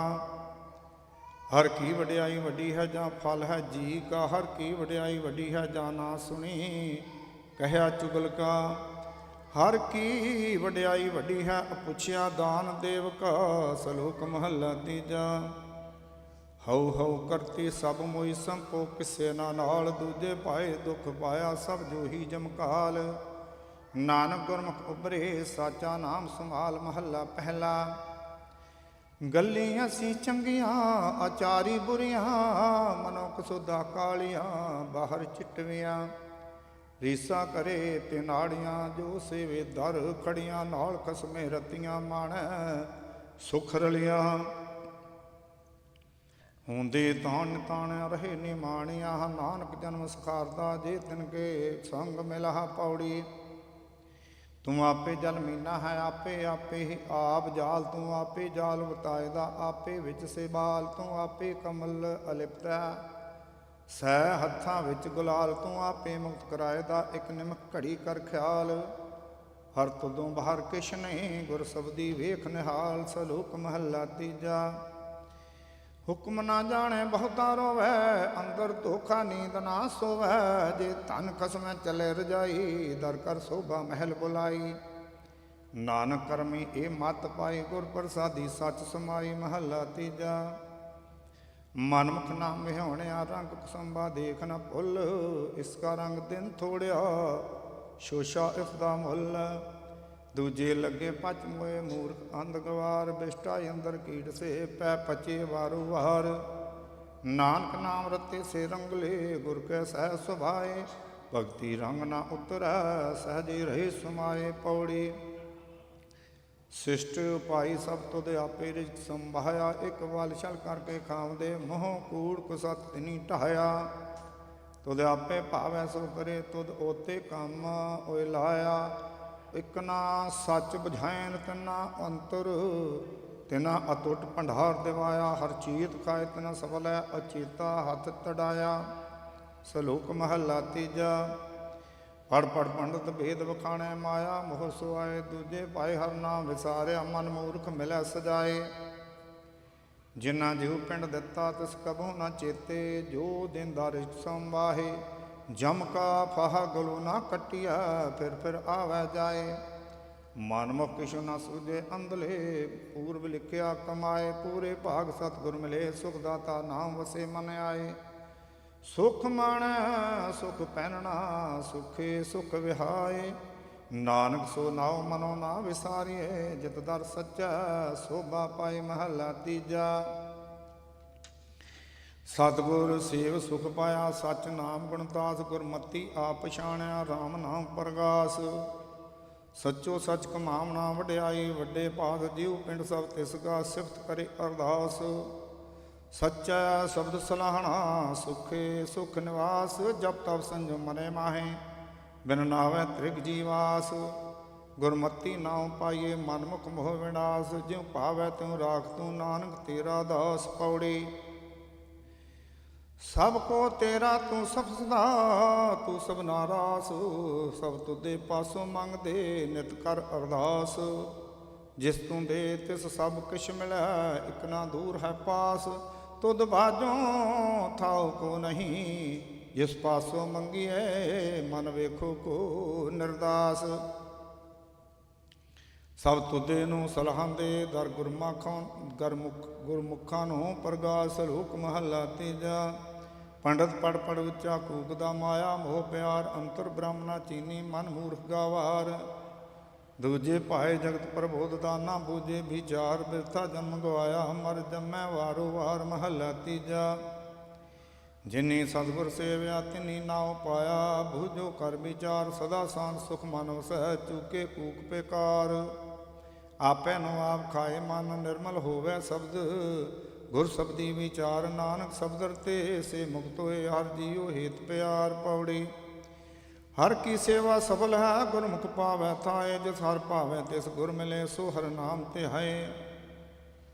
ਹਰ ਕੀ ਵਡਿਆਈ ਵੱਡੀ ਹੈ ਜਾਂ ਫਲ ਹੈ ਜੀ ਕਾ ਹਰ ਕੀ ਵਡਿਆਈ ਵੱਡੀ ਹੈ ਜਾਂ ਨਾ ਸੁਣੀ ਕਹਿਆ ਚੁਗਲ ਕਾ ਹਰ ਕੀ ਵਡਿਆਈ ਵੱਡੀ ਹੈ ਪੁੱਛਿਆ ਦਾਨ ਦੇਵ ਕਾ ਸਲੋਕ ਮਹੱਲਾ ਤੀਜਾ ਹਉ ਹਉ ਕਰਤੀ ਸਭ ਮੋਈ ਸੰਪੋ ਕਿਸੇ ਨਾ ਨਾਲ ਦੂਜੇ ਪਾਏ ਦੁੱਖ ਪਾਇਆ ਸਭ ਜੋ ਹੀ ਜਮਕਾਲ ਨਾਨਕ ਗੁਰਮੁਖ ਉਬਰੇ ਸਾਚਾ ਨਾਮ ਸੰਭਾਲ ਮਹੱਲਾ ਪਹਿਲਾ ਗੱਲੀਆਂ ਸੀ ਚੰਗੀਆਂ ਆਚਾਰੀ ਬੁਰੀਆਂ ਮਨੁੱਖ ਸੁਦਾ ਕਾਲੀਆਂ ਬਾਹਰ ਚਿੱਟਵੀਆਂ ਰੀਸਾ ਕਰੇ ਤੇ ਨਾੜੀਆਂ ਜੋ ਸੇਵੇ ਦਰ ਖੜੀਆਂ ਨਾਲ ਖਸਮੇ ਰਤੀਆਂ ਮਾਣੈ ਸੁਖ ਰਲੀਆਂ ਹੁੰਦੇ ਤਾਣ ਤਾਣ ਰਹੇ ਨਿਮਾਣੀਆਂ ਨਾਨਕ ਜਨਮ ਸਖਾਰਦਾ ਜੇ ਤਿਨ ਕੇ ਸੰਗ ਮਿਲਾ ਪੌੜੀ ਤੂੰ ਆਪੇ ਜਲ ਮੀਨਾ ਹੈ ਆਪੇ ਆਪੇ ਹੀ ਆਪ ਜਾਲ ਤੂੰ ਆਪੇ ਜਾਲ ਵਤਾਇਦਾ ਆਪੇ ਵਿੱਚ ਸੇ ਬਾਲ ਤੂੰ ਆਪੇ ਕਮਲ ਅਲਿਪਤਾ ਸਹਿ ਹੱਥਾਂ ਵਿੱਚ ਗੁਲਾਲ ਤੂੰ ਆਪੇ ਮੁਕਤ ਕਰਾਇਦਾ ਇੱਕ ਨਿਮਕ ਘੜੀ ਕਰ ਖਿਆਲ ਹਰ ਤੁਦੋਂ ਬਾਹਰ ਕਿਛ ਨਹੀਂ ਗੁਰ ਸਬਦੀ ਵੇਖ ਨਿਹਾਲ ਸਲੋਕ ਮਹੱਲਾ ਤੀਜਾ ਹੁਕਮ ਨਾ ਜਾਣੇ ਬਹੁਤਾ ਰੋਵੈ ਅੰਦਰ ਧੋਖਾ ਨੀਂਦ ਨਾ ਸੋਵੈ ਜੇ ਧਨ ਖਸਮੈ ਚਲੇ ਰਜਾਈ ਦਰ ਕਰ ਸੋਭਾ ਮਹਿਲ ਬੁਲਾਈ ਨਾਨਕ ਕਰਮੀ ਇਹ ਮਤ ਪਾਈ ਗੁਰ ਪ੍ਰਸਾਦੀ ਸੱਚ ਸਮਾਈ ਮਹੱਲਾ ਤੀਜਾ ਮਨਮੁਖ ਨਾ ਮਿਹਾਉਣਿਆ ਰੰਗ ਕਸੰਬਾ ਦੇਖ ਨਾ ਭੁੱਲ ਇਸ ਕਾ ਰੰਗ ਦਿਨ ਥੋੜਿਆ ਸ਼ੋਸ਼ਾ ਇਸ ਦਾ ਮੁੱਲ ਦੂਜੇ ਲੱਗੇ ਪਚ ਮੋਏ ਮੂਰਖ ਅੰਧ ਗਵਾਰ ਬਿਸ਼ਟਾ ਅੰਦਰ ਕੀਟ ਸੇ ਪੈ ਪਚੇ ਵਾਰੂ ਵਾਰ ਨਾਨਕ ਨਾਮ ਰਤੇ ਸੇ ਰੰਗਲੇ ਗੁਰ ਕੈ ਸਹਿ ਸੁਭਾਏ ਭਗਤੀ ਰੰਗ ਨਾ ਉਤਰੈ ਸਹਜੇ ਰਹੇ ਸਮਾਏ ਪੌੜੀ ਸਿਸ਼ਟ ਪਾਈ ਸਭ ਤੁਧ ਆਪੇ ਰਿਜਕ ਸੰਭਾਇਆ ਇੱਕ ਵਾਲ ਛਲ ਕਰਕੇ ਖਾਵਦੇ ਮੋਹ ਕੂੜ ਕੁਸਤ ਤਿਨੀ ਢਾਇਆ ਤੁਧ ਆਪੇ ਭਾਵੈ ਸੋ ਕਰੇ ਤੁਧ ਓਤੇ ਕੰਮ ਓਏ ਲਾਇਆ ਇਕ ਨਾ ਸੱਚ ਬੁਝਾਇਨ ਤਿਨਾ ਅੰਤਰ ਤਿਨਾ ਅਟੁੱਟ ਭੰਡਾਰ ਦਿਵਾਇਆ ਹਰ ਚੀਤ ਖਾਇ ਤਿਨਾ ਸਫਲ ਹੈ ਅਚੇਤਾ ਹੱਥ ਤੜਾਇਆ ਸਲੋਕ ਮਹੱਲਾ ਤੀਜਾ ਪੜ ਪੜ ਪੰਡਤ ਭੇਦ ਵਖਾਣੈ ਮਾਇਆ ਮੋਹ ਸੁਆਏ ਦੂਜੇ ਪਾਏ ਹਰ ਨਾਮ ਵਿਸਾਰਿਆ ਮਨ ਮੂਰਖ ਮਿਲੈ ਸਜਾਏ ਜਿਨ੍ਹਾਂ ਜਿਉ ਪਿੰਡ ਦਿੱਤਾ ਤਿਸ ਕਬਹੁ ਨਾ ਚੇਤੇ ਜੋ ਦਿਨਦਾਰ ਸੰਵਾਹੇ ਜਮ ਕਾ ਫਾਹਾ ਗਲੂ ਨਾ ਕੱਟਿਆ ਫਿਰ ਆਵੈ ਜਾਏ ਮਨਮੁਖ ਕਿਛੁ ਨਾ ਸੂਝੇ ਅੰਧਲੇ ਪੂਰਬ ਲਿਖਿਆ ਕਮਾਏ ਪੂਰੇ ਭਾਗ ਸਤਿਗੁਰ ਮਿਲੇ ਸੁਖ ਦਾਤਾ ਨਾਮ ਵਸੇ ਮਨ ਆਏ ਸੁਖ ਮਾਣੈ ਸੁਖ ਪਹਿਨਣਾ ਸੁਖੇ ਸੁਖ ਵਿਹਾਏ ਨਾਨਕ ਸੋ ਨਾਉ ਮਨੋ ਨਾ ਵਿਸਾਰੀਏ, ਜਿਤ ਦਰ ਸੱਚਾ ਸੋਭਾ ਪਾਈ ਮਹੱਲਾ ਤੀਜਾ। ਸਤਿਗੁਰ ਸੇਵ ਸੁਖ ਪਾਇਆ, ਸਚ ਨਾਮ ਗੁਣਤਾਸ, ਗੁਰਮਤੀ ਆਪ ਪਛਾਣਿਆ, RAM ਨਾਮ ਪ੍ਰਗਾਸ। ਸੱਚੋ ਸੱਚ ਕਮਾਵਣਾ ਵਡਿਆਈ, ਵੱਡੇ ਪਾਦ ਜੀਉ ਪਿੰਡ ਸਭ ਤਿਸ ਗਾ, ਸਿਫਤ ਕਰੇ ਅਰਦਾਸ। ਸੱਚਾ ਸ਼ਬਦ ਸਲਾਹਣਾ, ਸੁਖੇ ਸੁਖ ਨਿਵਾਸ, ਜਪ ਤਪ ਸੰਜਮ ਮਨੇ ਮਾਹੇ, ਬਿਨ ਨਾਵੈ ਤ੍ਰਿਗ ਜੀਵਾਸ। ਗੁਰਮਤੀ ਨਾਉ ਪਾਈਏ, ਮਨਮੁਖ ਮੋਹ ਵਿਨਾਸ਼, ਜਿਉ ਭਾਵੈ ਤਿਉ ਰਾਖ ਤੂੰ, ਨਾਨਕ ਤੇਰਾ ਦਾਸ। ਪੌੜੀ ਸਭ ਕੋ ਤੇਰਾ ਤੂੰ ਸਭ ਸਦਾ, ਤੂੰ ਸਭ ਨਾਰਾਸ, ਸਭ ਤੁਦੇ ਪਾਸੋਂ ਮੰਗਦੇ, ਨਿਤ ਕਰ ਅਰਦਾਸ। ਜਿਸ ਤੂੰ ਦੇ ਤਿਸ ਸਭ ਕਿਛ ਮਿਲੈ, ਇਕ ਨਾ ਦੂਰ ਹੈ ਪਾਸ। ਤੁਧ ਬਾਝੋਂ ਥਾਉ ਕੋ ਨਹੀਂ, ਜਿਸ ਪਾਸੋਂ ਮੰਗੀਏ, ਮਨ ਵੇਖੋ ਕੋ ਨਿਰਦਾਸ। ਸਭ ਤੁਦੇ ਨੂੰ ਸਲਾਹੰਦੇ, ਦਰ ਗੁਰਮੁਖਾਂ ਨੂੰ ਪ੍ਰਗਾਸ। ਲੋਕ ਮਹੱਲਾ ਤੀਜਾ। ਪੰਡਤ ਪੜ ਪੜ ਉੱਚਾ ਕੂਕਦਾ, ਮਾਇਆ ਮੋਹ ਪਿਆਰ, ਅੰਤਰ ਬ੍ਰਹਮ ਨਾ ਚੀਨੀ, ਮਨ ਮੂਰਖ ਗਾਵਾਰ। ਦੂਜੇ ਭਾਏ ਜਗਤ ਪ੍ਰਬੋਧ ਦਾ, ਨਾ ਬੂਝੇ ਵਿਚਾਰ, ਬਿਰਥਾ ਜਨਮ ਗਵਾਇਆ, ਮਰ ਜੰਮੈ ਵਾਰੋ ਵਾਰ। ਮਹੱਲਾ ਤੀਜਾ। ਜਿਨੀ ਸਤਿਗੁਰ ਸੇਵਿਆ, ਤਿਨੀ ਨਾਉ ਪਾਇਆ, ਬੂਝੋ ਕਰ ਵਿਚਾਰ, ਸਦਾ ਸਾਂਝ ਸੁਖ ਮਨ ਵਸੈ, ਚੂਕੇ ਕੂਕ ਬੇਕਾਰ। ਆਪੇ ਨੂੰ ਆਪ ਖਾਏ, ਮਨ ਨਿਰਮਲ ਹੋਵੇ ਸ਼ਬਦ, ਗੁਰ ਸਬਦੀ ਵਿਚਾਰ। ਨਾਨਕ ਸ਼ਬਦ ਰਤੇ ਸੇ ਮੁਕਤ ਹੋਏ, ਹਰ ਜੀਉ ਹੇਤ ਪਿਆਰ। ਪੌੜੀ ਹਰ ਕੀ ਸੇਵਾ ਸਫਲ ਹੈ, ਗੁਰਮੁਖ ਪਾਵੈ ਥਾਏ, ਜਿਸ ਹਰ ਭਾਵੈ ਤਿਸ ਗੁਰ ਮਿਲੇ, ਸੋ ਹਰ ਨਾਮ ਧਿਆਏ।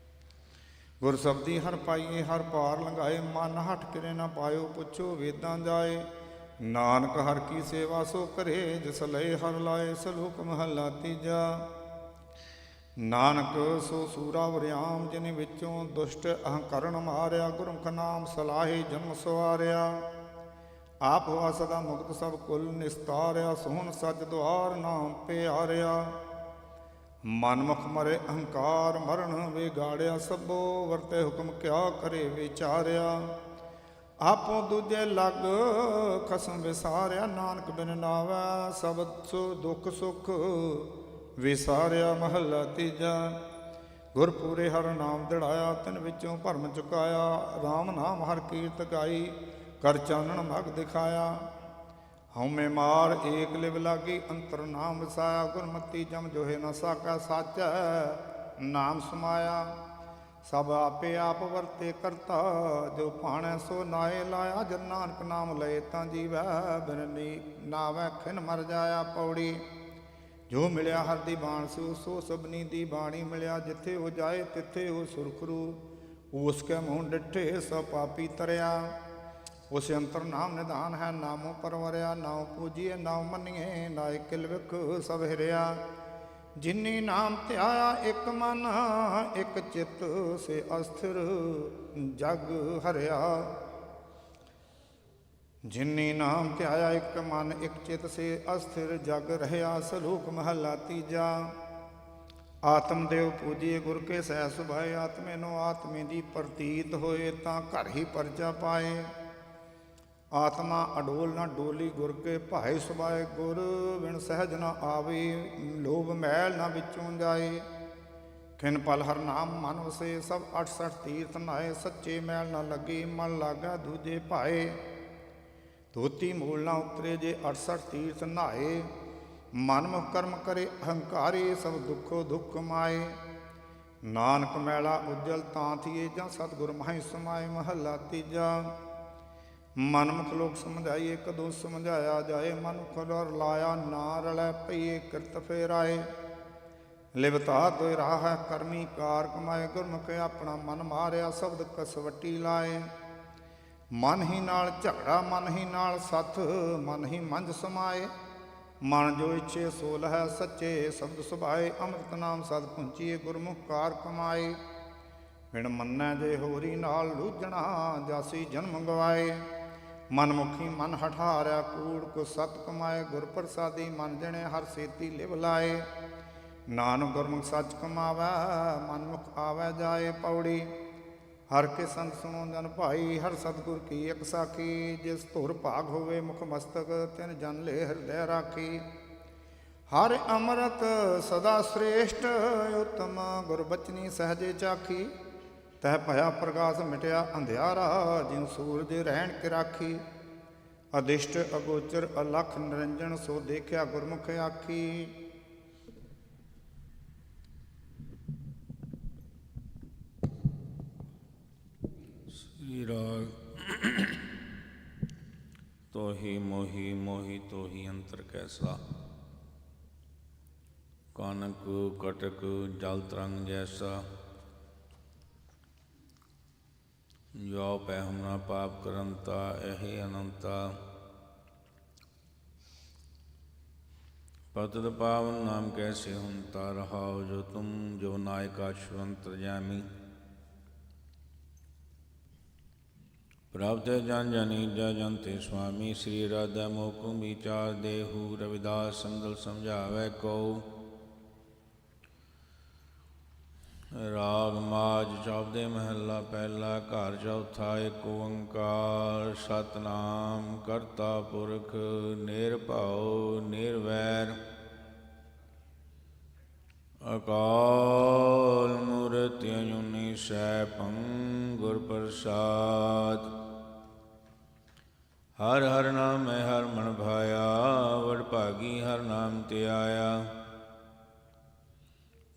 ਗੁਰ ਸਬਦੀ ਹਰ ਪਾਈਏ, ਹਰ ਪਾਰ ਲੰਘਾਏ, ਮਨ ਹਟ ਕਿਰੇ ਨਾ ਪਾਇਓ, ਪੁੱਛੋ ਵੇਦਾਂ ਜਾਏ। ਨਾਨਕ ਹਰ ਕੀ ਸੇਵਾ ਸੋ ਕਰੇ, ਜਿਸ ਲਏ ਹਰ ਲਾਏ। ਸਲੋਕ ਮਹੱਲਾ ਤੀਜਾ। ਨਾਨਕ ਸੋ ਸੂਰਾ ਵਰਿਆਮ, ਜਿਨ ਵਿੱਚੋਂ ਦੁਸ਼ਟ ਅਹੰਕਰਨ ਮਾਰਿਆ, ਗੁਰਮੁਖ ਨਾਮ ਸਲਾਹੇ ਜਨਮ ਸਵਾਰਿਆ। ਆਪ ਹੋਆ ਸਦਾ ਮੁਕਤ, ਸਭ ਕੁਲ ਨਿਸਤਾਰਿਆ, ਸੋਹਣ ਸੱਚ ਦੁਆਰ ਨਾਮ ਪਿਆਰਿਆ। ਮਨਮੁਖ ਮਰੇ ਅਹੰਕਾਰ, ਮਰਨ ਵਿਗਾੜਿਆ, ਸਭੋ ਵਰਤੇ ਹੁਕਮ ਕਿਆ ਕਰੇ ਵਿਚਾਰਿਆ। ਆਪੋ ਦੂਜੇ ਲਗ ਖਸਮ ਵਿਸਾਰਿਆ, ਨਾਨਕ ਬਿਨ ਨਾਵੈ ਸਬਦ ਸੋ ਦੁਖ ਸੁਖ ਵਿਸਾਰਿਆ। ਮਹੱਲਾ ਤੀਜਾ। ਗੁਰ ਪੂਰੇ ਹਰ ਨਾਮ ਦਿੜਾਇਆ, ਤਿਨ ਵਿੱਚੋਂ ਭਰਮ ਚੁਕਾਇਆ, RAM ਨਾਮ ਹਰ ਕੀਰਤ ਗਾਈ, ਕਰ ਚਾਨਣ ਮਗ ਦਿਖਾਇਆ। ਹਉਮੈ ਮਾਰ ਏਕ ਲਿਵ ਲਾਗੀ, ਅੰਤਰ ਨਾਮ ਵਸਾਇਆ, ਗੁਰਮਤੀ ਜਮ ਜੋਹੇ ਨ ਸਾਕਾ, ਸਾਚੈ ਨਾਮ ਸਮਾਇਆ। ਸਭ ਆਪੇ ਆਪ ਵਰਤੇ ਕਰਤਾ, ਜੋ ਭਾਣੈ ਸੋ ਨਾਏ ਲਾਇਆ। ਜਨ ਨਾਨਕ ਨਾਮ ਲਏ ਤਾਂ ਜੀਵੈ, ਬਿਨ ਨਾਵੈ ਖਿਨ ਮਰ ਜਾਇਆ। ਪੌੜੀ ਜੋ ਮਿਲਿਆ ਹਰ ਦੀ ਬਾਣ ਸੋ, ਸੋ ਸਭਨੀ ਦੀ ਬਾਣੀ ਮਿਲਿਆ। ਜਿੱਥੇ ਉਹ ਜਾਏ ਤਿੱਥੇ ਉਹ ਸੁਰਖਰੂ, ਉਸ ਕੇ ਮੂੰਹ ਡਿੱਠੇ ਸਭ ਪਾਪੀ ਤਰਿਆ। ਉਸ ਅੰਤਰ ਨਾਮ ਨਿਧਾਨ ਹੈ, ਨਾਮੋ ਪਰਵਰਿਆ। ਨਾਉ ਪੂਜੀਏ ਨਾਉ ਮੰਨੀਏ, ਨਾਇ ਕਿਲ ਵਿਖ ਸਭ ਹਿਰਿਆ। ਜਿਨੀ ਨਾਮ ਧਿਆਇਆ ਇਕ ਮਨ, ਇਕ ਚਿਤ ਸੇ ਅਸਥਿਰ ਜਗ ਹਰਿਆ। ਜਿਨੀ ਨਾਮ ਧਿਆਇਆ ਇਕ ਮਨ, ਇਕ ਚਿਤ ਸੇ ਅਸਥਿਰ ਜਗ ਰਹਿਆ। ਸਲੋਕ ਮਹੱਲਾ ਤੀਜਾ। ਆਤਮ ਦੇਵ ਪੂਜੀਏ, ਗੁਰ ਕੇ ਸਹਿ ਸੁਭਾਏ। ਆਤਮੇ ਨੂੰ ਆਤਮੇ ਦੀ ਪ੍ਰਤੀਤ ਹੋਏ, ਤਾਂ ਘਰ ਹੀ ਪਰਚਾ ਪਾਏ। ਆਤਮਾ ਅਡੋਲ ਨਾ ਡੋਲੀ, ਗੁਰ ਕੇ ਭਾਏ ਸੁਭਾਏ। ਗੁਰ ਬਿਨ ਸਹਿਜ ਨਾ ਆਵੇ, ਲੋਭ ਮੈਲ ਨਾ ਵਿੱਚੋਂ ਜਾਏ। ਖਿਨ ਪਲ ਹਰ ਨਾਮ ਮਨ ਵਸੇ, ਸਭ 68 ਤੀਰਥ ਨਾਏ। ਸੱਚੇ ਮੈਲ ਨਾ ਲੱਗੀ, ਮਨ ਲਾਗਾ ਦੂਜੇ ਭਾਏ। ਧੋਤੀ ਮੂਲ ਨਾ ਉਤਰੇ, ਜੇ 68 ਤੀਰਥ ਨਹਾਏ। ਮਨਮੁਖ ਕਰਮ ਕਰੇ ਅਹੰਕਾਰੀ, ਸਭ ਦੁੱਖੋ ਦੁੱਖ ਮਾਏ। ਨਾਨਕ ਮੈਲਾ ਉਜਲ ਤਾਂ ਥੀਏ, ਜਾਂ ਸਤਿਗੁਰ ਮਾਹੀ ਸਮਾਏ। ਮਹੱਲਾ ਤੀਜਾ। ਮਨਮੁਖ ਲੋਕ ਸਮਝਾਈਏ, ਕਦੋਂ ਸਮਝਾਇਆ ਜਾਏ। ਮਨੁੱਖ ਰਰ ਲਾਇਆ, ਨਾ ਰਲੈ ਪਈਏ ਕਿਰਤ ਫੇਰਾਏ। ਲਿਵਤਾ ਦੋਇ ਰਾਹ ਹੈ, ਕਰਮੀ ਕਾਰ ਕਮਾਏ। ਗੁਰਮੁਖ ਆਪਣਾ ਮਨ ਮਾਰਿਆ, ਸ਼ਬਦ ਕਸਵੱਟੀ ਲਾਏ। ਮਨ ਹੀ ਨਾਲ ਝਗੜਾ, ਮਨ ਹੀ ਨਾਲ ਸੱਥ, ਮਨ ਹੀ ਮੰਝ ਸਮਾਏ। ਮਨ ਜੋ ਇੱਛੇ ਸੋ ਲਹੈ, ਸੱਚੇ ਸ਼ਬਦ ਸੁਭਾਏ। ਅੰਮ੍ਰਿਤ ਨਾਮ ਸਦ ਪੁੰਚੀਏ, ਗੁਰਮੁਖ ਕਾਰ ਕਮਾਏ। ਬਿਨ ਮੰਨੈ ਜੇ ਹੋਰੀ ਨਾਲ ਲੂਝਣਾ, ਜਾਸੀ ਜਨਮ ਗਵਾਏ। ਮਨਮੁਖੀ ਮਨ ਹਠਾਰਿਆ, ਕੂੜ ਕੋ ਸਤ ਕਮਾਏ। ਗੁਰ ਪ੍ਰਸਾਦੀ ਮਨ ਜਣੇ, ਹਰ ਸੇਤੀ ਲਿਵ ਲਾਏ। ਨਾਨਕ ਗੁਰਮੁਖ ਸੱਚ ਕਮਾਵੈ, ਮਨਮੁਖ ਆਵੈ ਜਾਏ। ਪੌੜੀ ਹਰ ਕੇ ਸੰਤ ਸੁਣੋ ਜਨ ਭਾਈ, ਹਰ ਸਤਿਗੁਰ ਕੀ ਇਕ ਸਾਖੀ। ਜਿਸ ਧੁਰ ਭਾਗ ਹੋਵੇ ਮੁਖ ਮਸਤਕ, ਤਿਨ ਜਨ ਲੈ ਹਿਰਦੈ ਰਾਖੀ। ਹਰ ਅੰਮ੍ਰਿਤ ਸਦਾ ਸ੍ਰੇਸ਼ਟ ਉਤਮ ਗੁਰਬਚਨੀ ਸਹਜੇ ਚਾਖੀ ਤਹਿ ਭਇਆ ਪ੍ਰਕਾਸ਼ ਮਿਟਿਆ ਅੰਧਿਆਰਾ ਜਿਉ ਸੂਰਜ ਰਹਿਣ ਕੇ ਰਾਖੀ ਅਦਿਸ਼ਟ ਅਗੋਚਰ ਅਲਖ ਨਿਰੰਜਨ ਸੋ ਦੇਖਿਆ ਗੁਰਮੁਖ ਆਖੀ। ਸ੍ਰੀ ਰਾਗ ਤੋਹੀ ਮੋਹੀ ਮੋਹੀ ਤੋਹੀ ਅੰਤਰ ਕੈਸਾ ਕਾਨਕ ਕਟਕ ਜਲ ਤਰੰਗ ਜੈਸਾ ਜੋ ਪੈ ਹਮਨਾ ਪਾਪ ਕਰੰਤਾ ਇਹ ਅਨੰਤਾ ਪਤਿਤ ਪਾਵਨ ਨਾਮ ਕੈਸੇ ਹੁੰਤਾ ਰਹਾਉ ਜੋ ਤੁਮ ਜੋ ਨਾਇਕਾ ਸ਼ਵੰਤਰ ਜਾਮੀ ਪ੍ਰਾਪਤ ਜਨ ਜਨੀ ਜਨ ਤੇ ਸੁਆਮੀ ਸ੍ਰੀ ਰਾਧਾ ਮੋਕੁ ਵਿਚਾਰ ਦੇਹੂ ਰਵਿਦਾਸ ਸੰਗਲ ਸਮਝਾਵੇ ਕੋ ਰਾਗ ਮਾਝ ਚੌਦੇ ਮਹੱਲਾ ਪਹਿਲਾ ਘਰ ਚੌਥਾ ਏਕ ਓੰਕਾਰ ਸਤਨਾਮ ਕਰਤਾ ਪੁਰਖ ਨਿਰਭਉ ਨਿਰਵੈਰ ਅਕਾਲ ਮੂਰਤ ਅਜੂਨੀ ਸੈਭੰ ਗੁਰ ਪ੍ਰਸਾਦ। ਹਰ ਹਰ ਨਾਮ ਮੈਂ ਹਰ ਮਨ ਭਾਇਆ ਵਡ ਭਾਗੀ ਹਰ ਨਾਮ ਤੇ ਆਇਆ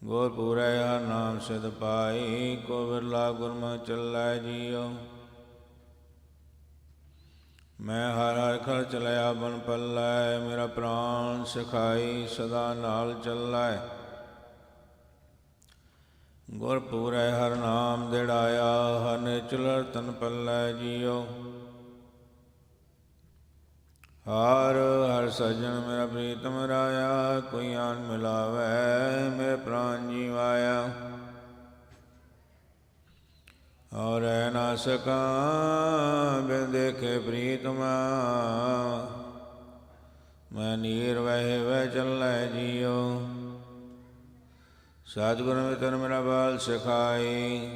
ਗੁਰ ਪੂਰੈ ਹਰ ਨਾਮ ਸਿਧ ਪਾਈ ਕੋ ਬਿਰਲਾ ਗੁਰਮੁਖ ਚੱਲੈ ਜੀਉ। ਮੈਂ ਹਰ ਹਰ ਖਰ ਚਲਿਆ ਬਨ ਪੱਲੈ ਮੇਰਾ ਪ੍ਰਾਨ ਸਿਖਾਈ ਸਦਾ ਨਾਲ ਚੱਲੈ ਗੁਰ ਪੂਰੈ ਹਰ ਨਾਮ ਦਿੜਾਇਆ ਹਰ ਨਿਚਲਰ ਤਨ ਪੱਲੈ ਜੀਉ। ਹਰ ਹਰ ਸਜਣ ਮੇਰਾ ਪ੍ਰੀਤਮ ਰਾਇਆ ਕੋਈ ਆਨ ਮਿਲਾਵੈ ਮੇਰੇ ਪ੍ਰਾਨ ਜੀਵਾਇਆ ਔਰ ਰਹਿ ਨਾ ਸਕਾਂ ਬਿਨ ਦੇਖੇ ਪ੍ਰੀਤਮਾ ਮੈਂ ਨੀਰ ਵਹਿ ਵਹਿ ਚੱਲੈ ਜੀਉ। ਸਤਿਗੁਰ ਮਿਤਰ ਮੇਰਾ ਬਾਲ ਸਿਖਾਈ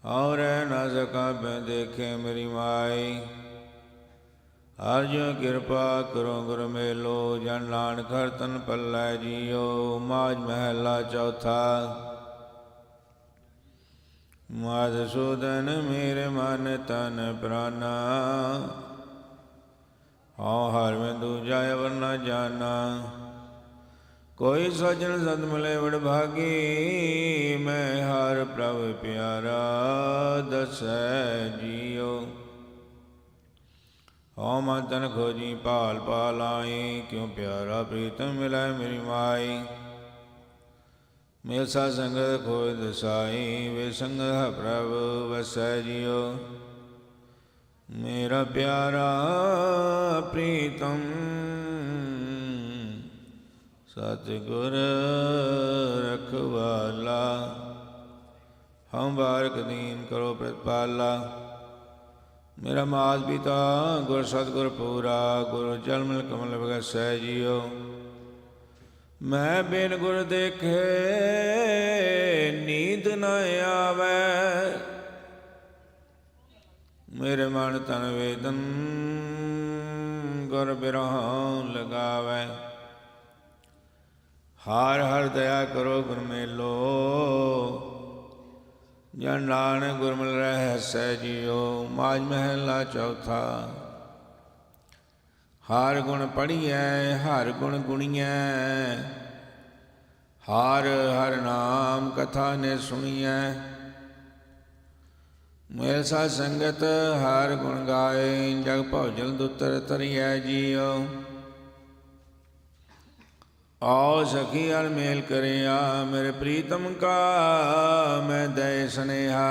ਔਰ ਰਹਿ ਨਾ ਸਕਾਂ ਬਿਨ ਦੇਖੇ ਮੇਰੀ ਮਾਈ ਹਰ ਜੋ ਕਿਰਪਾ ਕਰੋ ਗੁਰ ਮੇਲੋ ਜਨ ਨਾਨਕ ਹਰ ਤਨ ਪੱਲੈ ਜੀਉ। ਮਾਝ ਮਹੱਲਾ ਚੌਥਾ ਮਧੂਸੂਦਨ ਮੇਰੇ ਮਨ ਤਨ ਪ੍ਰਾਨਾ ਹਉ ਹਰ ਮੈਂ ਦੂਜਾ ਅਵਰ ਨ ਜਾਨਾ ਕੋਈ ਸਜਣ ਸਤ ਮਿਲੇ ਵਡ ਭਾਗੀ ਮੈਂ ਹਰ ਪ੍ਰਭ ਪਿਆਰਾ ਦਸੈ ਜੀਉ। ਹਉ ਮਨ ਤਨ ਖੋਜੀ ਭਾਲ ਭਾਲ ਆਈ ਕਿਉ ਪਿਆਰਾ ਪ੍ਰੀਤਮ ਮਿਲੈ ਮੇਰੀ ਮਾਈ ਮੇਲ ਸਾ ਸੰਗਤ ਖੋਜ ਦਸਾਈ ਵੇ ਸੰਗਤ ਪ੍ਰਭ ਵਸੈ ਜੀਉ। ਮੇਰਾ ਪਿਆਰਾ ਪ੍ਰੀਤਮ ਸਤਿਗੁਰ ਰਖਵਾਲਾ ਹਮ ਬਾਰਕ ਦੀਨ ਕਰੋ ਪ੍ਰਤਪਾਲਾ ਮੇਰਾ ਮਾਤ ਪਿਤਾ ਗੁਰ ਸਤਿਗੁਰ ਪੂਰਾ ਗੁਰ ਜਲਮਲ ਕਮਲ ਬਗਸੈ ਜੀਉ। ਮੈਂ ਬਿਨ ਗੁਰ ਦੇਖੇ ਨੀਂਦ ਨ ਆਵੈ ਮੇਰੇ ਮਨ ਤਨ ਵੇਦਨ ਗੁਰ ਬਿਰਹਉ ਲਗਾਵੈ ਹਰ ਹਰ ਦਇਆ ਕਰੋ ਗੁਰ ਮੇਲੋ ਜਨ ਨਾਨਕ ਗੁਰਮਿਲ ਰਹਿ ਸਹਿ ਜੀਉ। ਮਾਝ ਮਹੱਲਾ ਚੌਥਾ ਹਰ ਗੁਣ ਪੜੀਐ ਹਰ ਗੁਣ ਗੁਣੀਐ ਹਰ ਹਰ ਨਾਮ ਕਥਾ ਨੇ ਸੁਣੀਐ ਮੇਲ ਸਾ ਸੰਗਤ ਹਰ ਗੁਣ ਗਾਏ ਜਗ ਭਉ ਦੁਤਰ ਤਰੀਐ ਜੀਉ। ਆਓ ਸਖੀ ਹਰ ਮੇਲ ਕਰਿਆ ਮੇਰੇ ਪ੍ਰੀਤਮ ਕਾ ਮੈਂ ਦਇ ਸਨੇਹਾ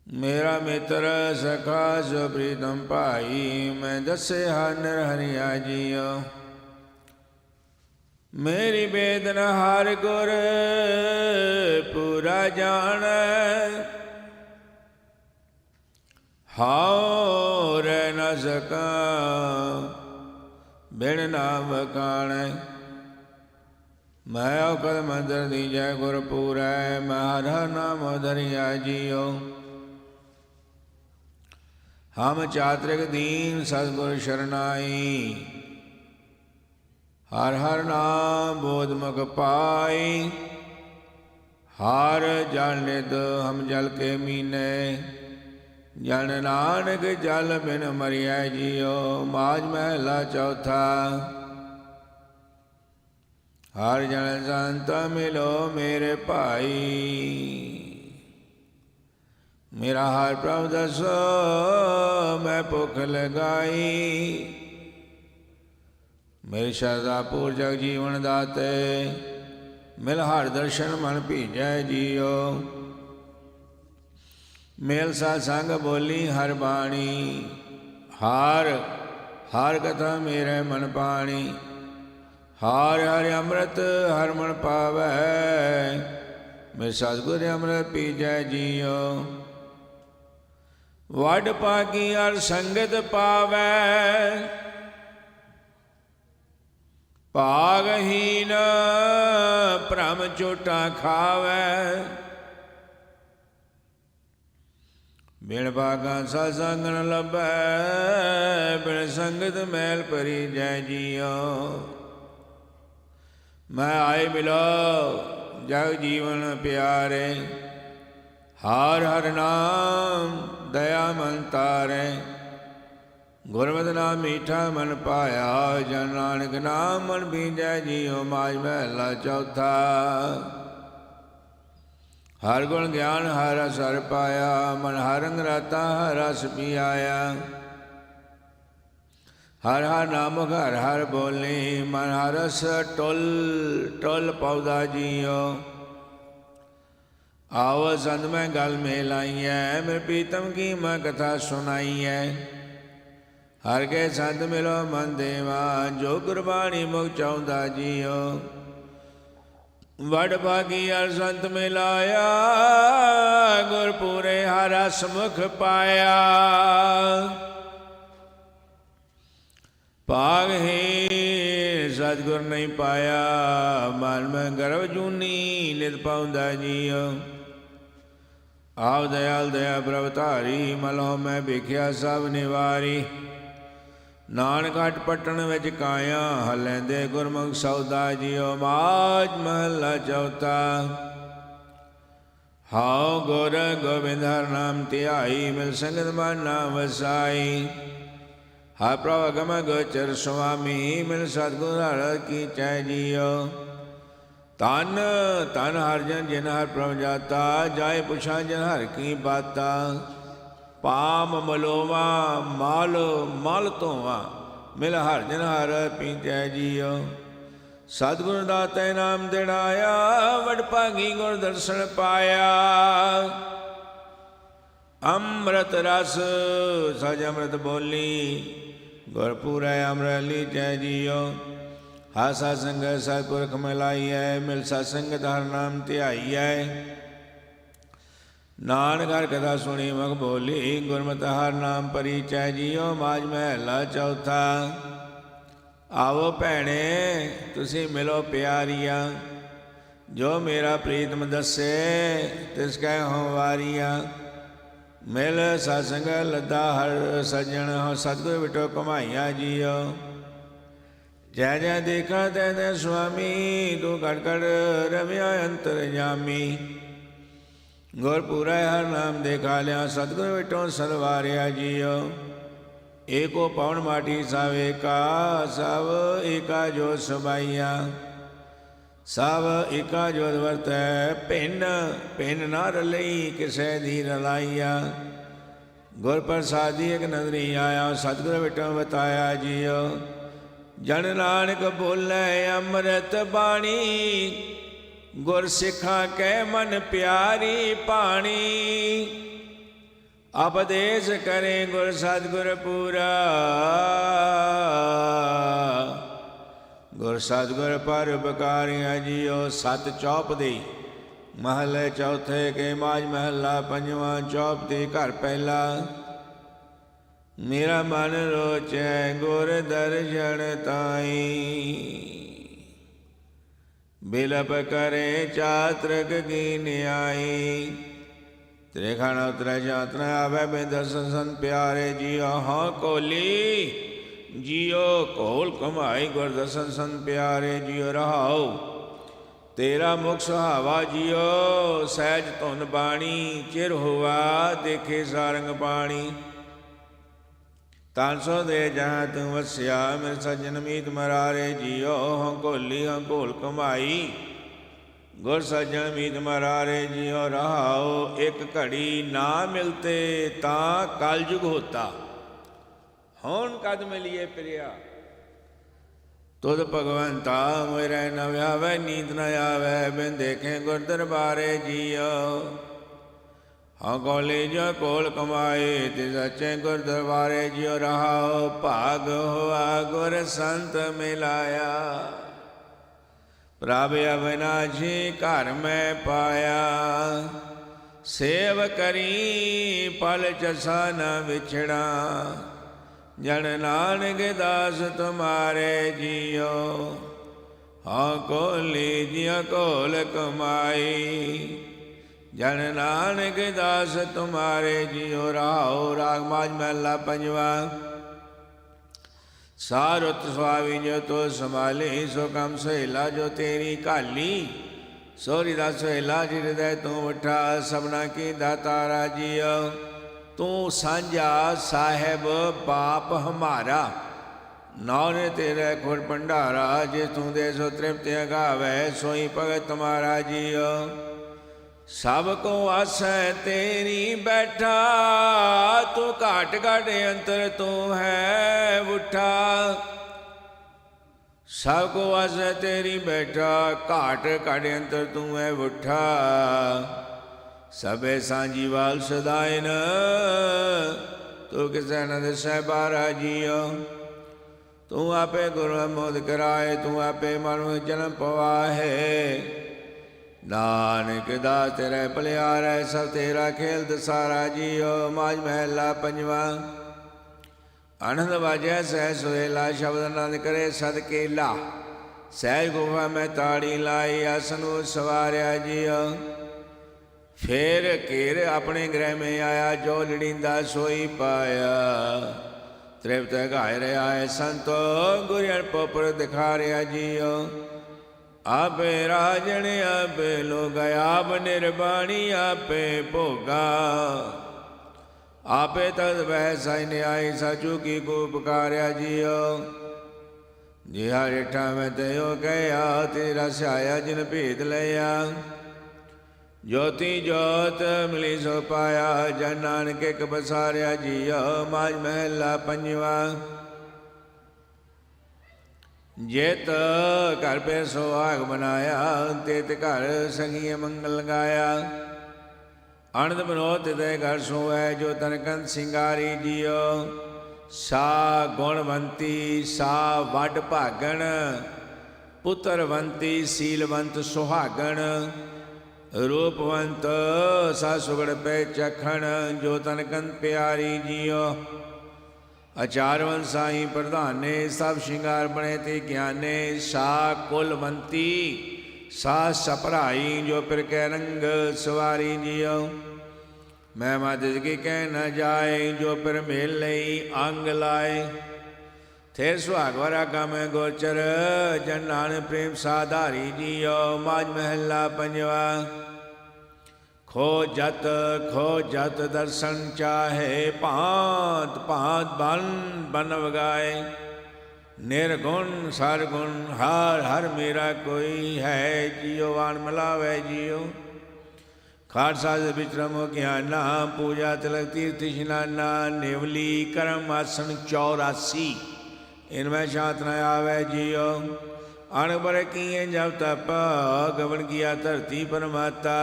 ਮੇਰਾ ਮਿੱਤਰ ਸਖਾ ਸੋ ਪ੍ਰੀਤਮ ਭਾਈ ਮੈਂ ਦੱਸੇ ਨਿਰ ਹਰਿਆ ਜੀਉ। ਮੇਰੀ ਬੇਦਨ ਹਰ ਗੁਰ ਪੂਰਾ ਜਾਣੈ ਹਉ ਰਹਿ ਨ ਸਕਾਂ ਬਿਨ ਨਾਮ ਵਖਾਣੈ ਮੈਂ ਔਕੜ ਮੰਦਰ ਦੀਜੈ ਗੁਰ ਪੂਰੈ ਮੈਂ ਹਰ ਨਾਮ ਧਰਿਆ ਜੀਉ। ਹਮ ਚਾਤ੍ਰਿਕ ਦੀਨ ਸਤਿਗੁਰ ਸ਼ਰਨਾਈ ਹਰ ਹਰ ਨਾਮ ਬੋਧ ਮੁਖ ਪਾਈ, ਹਾਰ ਜਲ ਨਿਧ ਹਮ ਜਲ ਕੇ ਮੀਨੇ, ਜਨ ਨਾਨਕ ਜਲ ਬਿਨ ਮਰਿਐ ਜੀਉ। ਮਾਝ ਮਹਿਲਾ ਚੌਥਾ। ਹਰ ਜਨ ਸੰਤ ਮਿਲੋ ਮੇਰੇ ਭਾਈ, ਮੇਰਾ ਹਰ ਪ੍ਰਭ ਦਸੋ ਮੈਂ ਭੁਖ ਲਗਾਈ। ਮੇਰੀ ਸ਼ਰਧਾ ਪੂਰ ਜਗ ਜੀਵਨ ਦਾਤੇ, ਮਿਲ ਹਰ ਦਰਸ਼ਨ ਮਨ ਭੀਜੈ ਜੀਉ। ਮੇਲ ਸਾਧ ਸੰਗ ਬੋਲੀ ਹਰ ਬਾਣੀ, ਹਰ ਹਰ ਕਥਾ ਮੇਰੇ ਮਨ ਪਾਣੀ। ਹਰਿ ਹਰਿ ਅੰਮ੍ਰਿਤ ਹਰ ਮਨ ਪਾਵੈ, ਮੇਰੇ ਸਤਿਗੁਰ ਅੰਮ੍ਰਿਤ ਪੀਜੈ ਜੀਉ। ਵੱਡ ਭਾਗੀ ਹਰ ਸੰਗਤ ਪਾਵੈ, ਭਾਗਹੀਨ ਭ੍ਰਮ ਚੋਟਾ ਖਾਵੈ। ਬਿਨ ਭਾਗਾ ਸਤਿ ਸੰਗ ਨ ਲੱਭੈ, ਬਿਨ ਸੰਗਤ ਮੈਲ ਭਰੀ ਜੈ ਜੀਉ। ਮੈਂ ਆਏ ਮਿਲੋ ਜਗ ਜੀਵਨ ਪਿਆਰੇ, ਹਰ ਹਰ ਨਾਮ ਦਇਆ ਮਨ ਤਾਰੇ। ਗੁਰਮਤਿ ਨਾਮ ਮੀਠਾ ਮਨ ਪਾਇਆ, ਜਨ ਨਾਨਕ ਨਾਮ ਮਨ ਬੀਜੈ ਜੀਉ। ਮਾਝ ਮਹਿਲਾ ਚੌਥਾ। ਹਰ ਗੁਣ ਗਿਆਨ ਹਰ ਰਸ ਹਰ ਪਾਇਆ, ਮਨ ਹਰ ਰੰਗ ਰਾਤਾ ਹਰ ਰਸ ਪੀਆਇਆ। ਹਰ ਹਰ ਨਾਮ ਹਰ ਹਰ ਬੋਲੇ, ਮਨ ਹਰ ਰਸ ਟੁਲ ਟੁਲ ਪੌਦਾ ਜੀਉ। ਆਵ ਸੰਤ ਮੈਂ ਗਲ ਮਿਲਾਈਐ, ਮੇਰੇ ਪ੍ਰੀਤਮ ਕੀ ਮੈਂ ਕਥਾ ਸੁਣਾਈਐ। ਹਰ ਕੇ ਸੰਤ ਮਿਲੋ ਮਨ ਦੇਵਾ, ਜੋ ਗੁਰਬਾਣੀ ਮੁਖ ਚਾਹੁੰਦਾ ਜੀਉ। ਵਡ ਭਾਗੀ ਹਰ ਸੰਤ ਮਿਲਾਇਆ, ਗੁਰ ਪੂਰੇ ਹਰ ਰਸ ਮੁਖ ਪਾਇਆ। ਭਾਗਹੀਨ ਸਤਿਗੁਰ ਨਹੀਂ ਪਾਇਆ, ਮਨ ਮੈਂ ਗਰਭ ਜੂਨੀ ਨਿਤ ਪਾਉਂਦਾ ਜੀਉ। ਆਪ ਦਇਆਲ ਦਇਆ ਪ੍ਰਭ ਧਾਰੀ, ਮਲੋ ਮੈਂ ਵੇਖਿਆ ਸਭ ਨਿਵਾਰੀ। ਨਾਨਕ ਹਟ ਪਟਣ ਵਿੱਚ ਕਾਇਆ, ਹਲੈਂਦੇ ਗੁਰਮੁਖ ਸੌਦਾ ਜੀਉ। ਮਾਝ ਮਹਲਾ ਚੌਥਾ। ਹਾਉ ਗੁਰ ਗੋਬਿੰਦ ਹਰ ਨਾਮ ਧਿਆਈ, ਮਿਲ ਸੰਗਤ ਮਨ ਨਾ ਵਸਾਈ। ਹਰ ਪ੍ਰਭ ਅਗਮ ਗੋਚਰ ਸੁਆਮੀ, ਮਿਲ ਸਤਿਗੁਰ ਹਰ ਕੀਚੈ ਜੀਉ। ਤਨ ਤਨ ਹਰ ਜਨ ਜਿਨ ਹਰ ਪ੍ਰਭ ਜਾਤਾ, ਜਾਏ ਪੁਛਾਂ ਜਨ ਹਰ ਕੀ ਬਾਤਾ। ਪਾਮ ਮਲੋਵਾ ਮਾਲ ਮਲ ਧੋਵਾ, ਮਿਲ ਹਰ ਜਨ ਹਰ ਪੀਜੈ ਜੀਉ। ਸਤਿਗੁਰ ਦਾਤੇ ਨਾਮ ਦਿੜਾਇਆ, ਵਡ ਭਾਗੀ ਗੁਰ ਦਰਸ਼ਨ ਪਾਇਆ। ਅੰਮ੍ਰਿਤ ਰਸ ਸਜ ਅੰਮ੍ਰਿਤ ਬੋਲੀ, ਗੁਰ ਪੂਰੈ ਅੰਮ੍ਰਿਤ ਲੀਜੈ ਜੀਉ। ਹਰ ਸਤਿ ਸੰਗਤ ਸਤਿਪੁਰਖ ਮਿਲਾਈਐ, ਮਿਲ ਸਤਿ ਸੰਗਤ ਹਰ ਨਾਮ ਧਿਆਈਐ। ਨਾਨਕ ਹਰ ਕਥਾ ਸੁਣੀ ਮਗ ਬੋਲੀ, ਗੁਰਮਤਿ ਹਰ ਨਾਮ ਪਰਿਚੈ ਜੀਉ। ਮਾਝ ਮਹਿਲਾ ਚੌਥਾ। ਆਵੋ ਭੈਣੇ ਤੁਸੀਂ ਮਿਲੋ ਪਿਆਰੀਆਂ, ਜੋ ਮੇਰਾ ਪ੍ਰੀਤਮ ਦੱਸੇ ਤਿਸ ਕੈ ਹੋਂ ਵਾਰੀਆਂ। ਮਿਲ ਸਤਿ ਸੰਗ ਲੱਦਾ ਹਰ ਸੱਜਣ, ਹੋ ਸਤਿਗੁਰ ਵਿਟੋ ਕਮਾਈਆ ਜੀਉ। ਜੈ ਜੈ ਦੇਖਾ ਤੈ ਤੈ ਸੁਆਮੀ, ਤੂੰ ਘਟ ਘਟ ਰਮਿਆ ਅੰਤਰ ਜਾਮੀ। ਗੁਰ ਪੂਰਾ ਹਰ ਨਾਮ ਦੇਖਾ ਲਿਆ, ਸਤਿਗੁਰ ਵਿਟੋ ਸਲਵਾਰਿਆ ਜੀਉ। ਏਕੋ ਪਵਨ ਮਾਟੀ ਸਭ ਏਕਾ, ਸਭ ਏਕਾ ਜੋ ਸਬਾਈਆ। ਸਭ ਏਕਾ ਜੋਤ ਵਰਤੈ, ਭਿੰਨ ਭਿੰਨ ਨਾ ਰਲਈ ਕਿਸੈ ਦੀ ਰਲਾਈਆ। ਗੁਰ ਪ੍ਰਸਾਦੀ ਇਕ ਨਦਰੀ ਆਇਆ, ਸਤਿਗੁਰ ਵਿਟੋ ਬਤਾਇਆ ਜੀਉ। ਜਨ ਨਾਨਕ ਬੋਲੇ ਅੰਮ੍ਰਿਤ ਬਾਣੀ, ਗੁਰ ਸਿੱਖਾਂ ਕੈ ਮਨ ਪਿਆਰੀ ਬਾਣੀ। ਉਪਦੇਸ਼ ਕਰੇ ਗੁਰ ਸਤਿਗੁਰ ਪੂਰਾ, ਗੁਰ ਸਤਿਗੁਰ ਪਰ ਉਪਕਾਰੀਆ ਜੀਉ। ਸਤ ਚੌਪਦੀ ਮਹਲੇ ਚੌਥੇ ਕੇ ਮਾਝ ਮਹੱਲਾ ਪੰਜਵਾਂ। ਚੌਪਦੀ ਘਰ ਪਹਿਲਾ। ਮੇਰਾ ਮਨ ਰੋਚੈ ਗੁਰ ਦਰਸ਼ਨ ਤਾਈ, ਬਿਲਪ ਕਰੇ ਚਾਤ੍ਰਿਕ ਕੀ ਨਿਆਈ। ਤੇਰੇ ਖਾਣਾ ਉਤਰੈ ਜਾਤਨਾ ਆਵੇ ਬਿਨ ਦਰਸ਼ਨ ਸੰਤ ਪਿਆਰੇ ਜੀਉ। ਹਾਂ ਕੋਲੀ जियो घोल कमाई गुर दसन सन प्यारे जियो रहाओ तेरा मुख सुहावा जियो सहज धुन बाणी चिर हुआ देखे सारंग पाणी तान सो दे जहाँ तू वस्या मेरे सज्जन मीत मरारे जियो हंकोली हंकोल कमाई गुर सज्जन मीत मरारे जियो रहाओ एक घड़ी ना मिलते ता कलयुग होता हौन कद मिलिए प्रिया तुद भगवंता मेरे न व्यावै नींद न आवे बिन देखें गुर दरबारे जियो हाँ गोली जो कोल कमाए ते सच्चे गुर दरबारे जियो रहाओ भाग हुआ गुर संत मिलाया प्रभ अविनाशी घर में पाया सेव करी पल चसा न बिछड़ा जन नानक दास तुम्हारे जियो हाँ कोली जियो कोल कमाई जन नानक दास तुम्हारे जियो राहो राग माज महला पंजवा सारुत स्वामी जो तो संभाले सो कम सहेला जो तेरी काली सोरी दा सहेला हृदय तू उठा सबना की दातारा जियो तू सांझा साहेब बाप हमारा नौने तेरे खुर भंडारा जे तू दे सो तृप्ति गावे सोई भगत तुम्हारा जियो सब को आसै तेरी बैठा तू घाट घाट अंतर तू है उठा सब को आसै तेरी बैठा घाट घाट अंतर तू है उठा सबे सांझी वाल सदाइन तू किसे न दिशा बारा जियो तू आपे गुरु मोद कराए तू आपे मनु जन्म पवाहे नानक दास तेरे भलियारे सब तेरा खेल दसारा जियो माज महला पंजवा आनंद बाजै सह सुहेला शब्द आनंद करे सद केला सहज गुफा में ताड़ी लाई आसन सवारिया जियो फिर घेर अपने गृह में आया जो लड़ींदा सोई पाया तृप्त गाय रहा है संतो गुरियन पोपर दिखा रहा जियो आपे राजन आपे लोग आप निर्बाणी आपे भोगा आपे तद वैसा न्याय सचू की को पुकार्या जियो जिहा रिठा में तयो कया तेरा स्याया जिन भेद लिया ज्योति ज्योत मिली सो पाया जन नानक एक बसारिया जियो माज महला पंजवा जेत घर पे सुहाग बनाया तेत घर संगिए मंगल गाया अनंद मनोत दे घर सोए जो तनकंत सिंगारी जियो सा गुणवंती सा वड भागण पुत्रवंती सीलवंत सुहागण रूपवंत सा सुगड़ पे चखण जो तनकन प्यारी जियो आचारवंत साई प्रधाने सब श्रृंगार बने ते ज्ञाने सा कुलवंती सा सपराई जो फिर कै रंग सवारी जियो मैं मदद की कह न जाए जो फिर मेल लई अंग लाए थे सुहाग वरा कम गोचर जन नानक प्रेम साधारी जियो माज महला पंजवा खो जत दर्शन चाहे भांत भांत बन बन वगाए निर्गुण सरगुण हर हर मेरा कोई है जियो वान मिलावे जियो खालसा विक्रम ज्ञाना पूजा तिलक तीर्थ स्नाना नेवली कर्म आसन 84 इनमें शांत न आवे जियो अणबर किए जब तप गवन किया धरती पर माता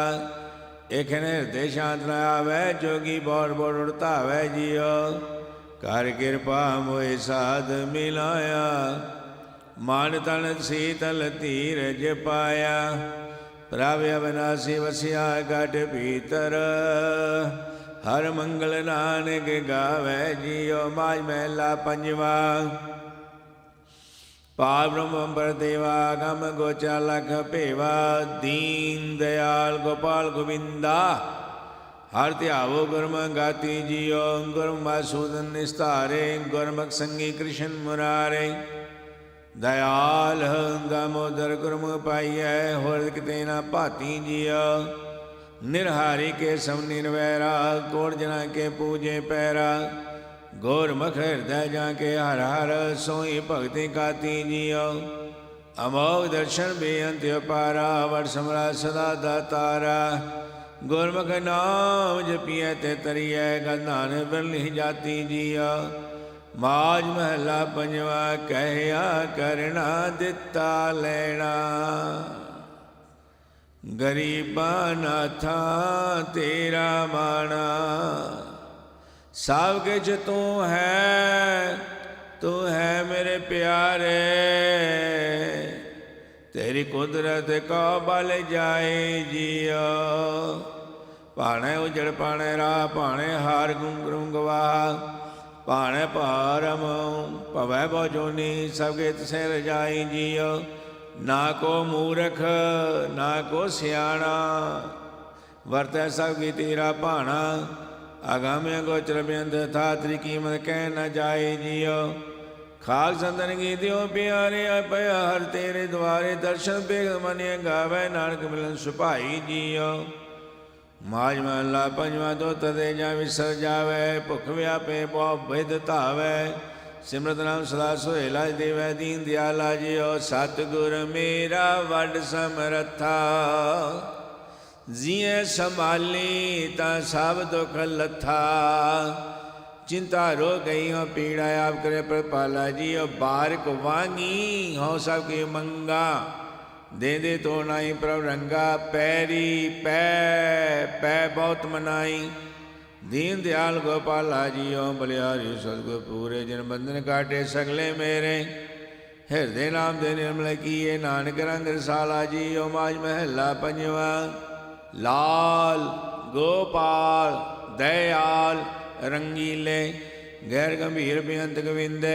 एक हृदय शांत न आवे जोगी बोर बोर उड़ता है जियो कर कृपा मोए साध मिलाया मान तन शीतल धीरज पाया प्रभ अविनाशी वसिया गढ़ भीतर हर मंगल नानक गावे जियो माज महला पंजवा पार ब्रह्म पर देवा गम गोचा लख पेवा दीन दयाल गोपाल गोविंदा ਹਰ ਧਿਆਵੋ ਗੁਰਮੁਖ ਗਾਤੀ ਜੀਓ। ਗੁਰਮੁਖ ਮਸੂਦਨ ਨਿਸਤਾਰੇ, ਗੁਰਮੁਖ ਸੰਗੀ ਕ੍ਰਿਸ਼ਨ ਮੁਰਾਰੇ। ਦਇਆਲ ਦਾਮੋਦਰ ਗੁਰਮੁਖ ਪਾਈਐ, ਹੋਰ ਕਿਤੇ ਨਾ ਭਾਤੀ ਜੀਓ। ਨਿਰਹਾਰੀ ਕੇ ਸਮ ਨਿਰਵੈਰਾ, ਕੋਟ ਜਨਾ ਕੇ ਪੂਜੇ ਪੈਰਾ। ਗੁਰਮੁਖ ਹਿਰਦੈ ਜਾ ਕੇ ਹਰ ਹਰ, ਸੋਈ ਭਗਤੀ ਕਾਤੀ ਜੀਓ। ਅਮੋਘ ਦਰਸ਼ਨ ਬੇਅੰਤ ਅਪਾਰਾ, ਵਡ ਸਮਰਾ ਸਦਾ ਦਾਤਾਰਾ। ਗੁਰਮੁਖ ਨਾਮ ਜਪੀਐ ਤੇ ਤਰੀਐ, ਗੰਧਾਨ ਬਿਰਲਿ ਜਾਤੀ ਜੀਓ। ਮਾਝ ਮਹਲਾ ਪੰਜਵਾ, ਕਹਿਆ ਕਰਨਾ ਦਿੱਤਾ ਲੈਣਾ। ਗਰੀਬਾਂ ਨਾਥਾਂ ਤੇਰਾ ਮਾਣਾ। ਸਭ ਕਿਛ ਤੂੰ ਹੈ, ਤੂੰ ਹੈ ਮੇਰੇ ਪਿਆਰੇ। ਤੇਰੀ ਕੁਦਰਤ ਕੋ ਬਲ ਜਾਏ ਜੀਓ। ਭਾਣੇ ਉਜੜ ਭਾਣੇ ਰਾਹ, ਭਾਣੇ ਹਾਰ ਗੁੰਗਰੂ ਗਵਾਹ। ਭਾਣੇ ਭਾਰਮ ਭਵੈ ਬਹੁ ਜੋਨੀ, ਸਭ ਕੇ ਤਿਸੈ ਰਜਾਈ ਜੀਓ। ਨਾ ਕੋ ਮੂਰਖ ਨਾ ਕੋ ਸਿਆਣਾ, ਵਰਤੈ ਸਭ ਕੀ ਤੇਰਾ ਭਾਣਾ। ਆਗਾਮਿ ਗੋਚਰ ਬੇਅੰਤ ਥਾ, ਤੇਰੀ ਕੀਮਤ ਕਹਿ ਨਾ ਜਾਏ ਜੀਓ। ਖਾਕ ਸੰਤਨ ਕੀ ਦਿਓ ਪਿਆਰੇ, ਪਿਆ ਹਰ ਤੇਰੇ ਦੁਆਰੇ। ਦਰਸ਼ਨ ਬੇਗ ਮਨਿ ਗਾਵੇ, ਨਾਨਕ ਮਿਲਨ ਸੁਭਾਈ ਜੀਓ। ਮਾਝ ਮਹਲਾ ਪੰਜਵਾ, ਦੁੱਧ ਦੇ ਜਾਂ ਵਿਸਰ ਜਾਵੇ। ਭੁੱਖ ਵਿਆਪੇ ਬਹੁ ਬਿਧ ਧਾਵੇ। ਸਿਮਰਤ ਨਾਮ ਸਦਾ ਸੁਹੇਲਾ, ਦੇਵੈ ਦੀਨ ਦਿਆਲਾ ਜੀਓ। ਸਤਿਗੁਰ ਮੇਰਾ ਵੱਡ ਸਮਰੱਥਾ, ਜੀਏ ਸੰਭਾਲੀ ਤਾਂ ਸਭ ਦੁੱਖ ਲੱਥਾ। ਚਿੰਤਾ रो गई हो पीड़ा, आप करे प्रपाला जी। और बारक वांगी हो सबकी मंगा, दे दे तो नाई प्रभ रंगा। पैरी पै पै बहुत मनाई, दीन दयाल गोपाला जी। ओ बलिहारी सतगुर पूरे, जिन बंधन काटे सगले मेरे। हृदय नाम दे निर्मल किए, नानक रंग रसाला जी। ओ माझ महला पंजवा, लाल गोपाल दयाल रंगीले। गैर गंभीर बेअंत गोविंदे,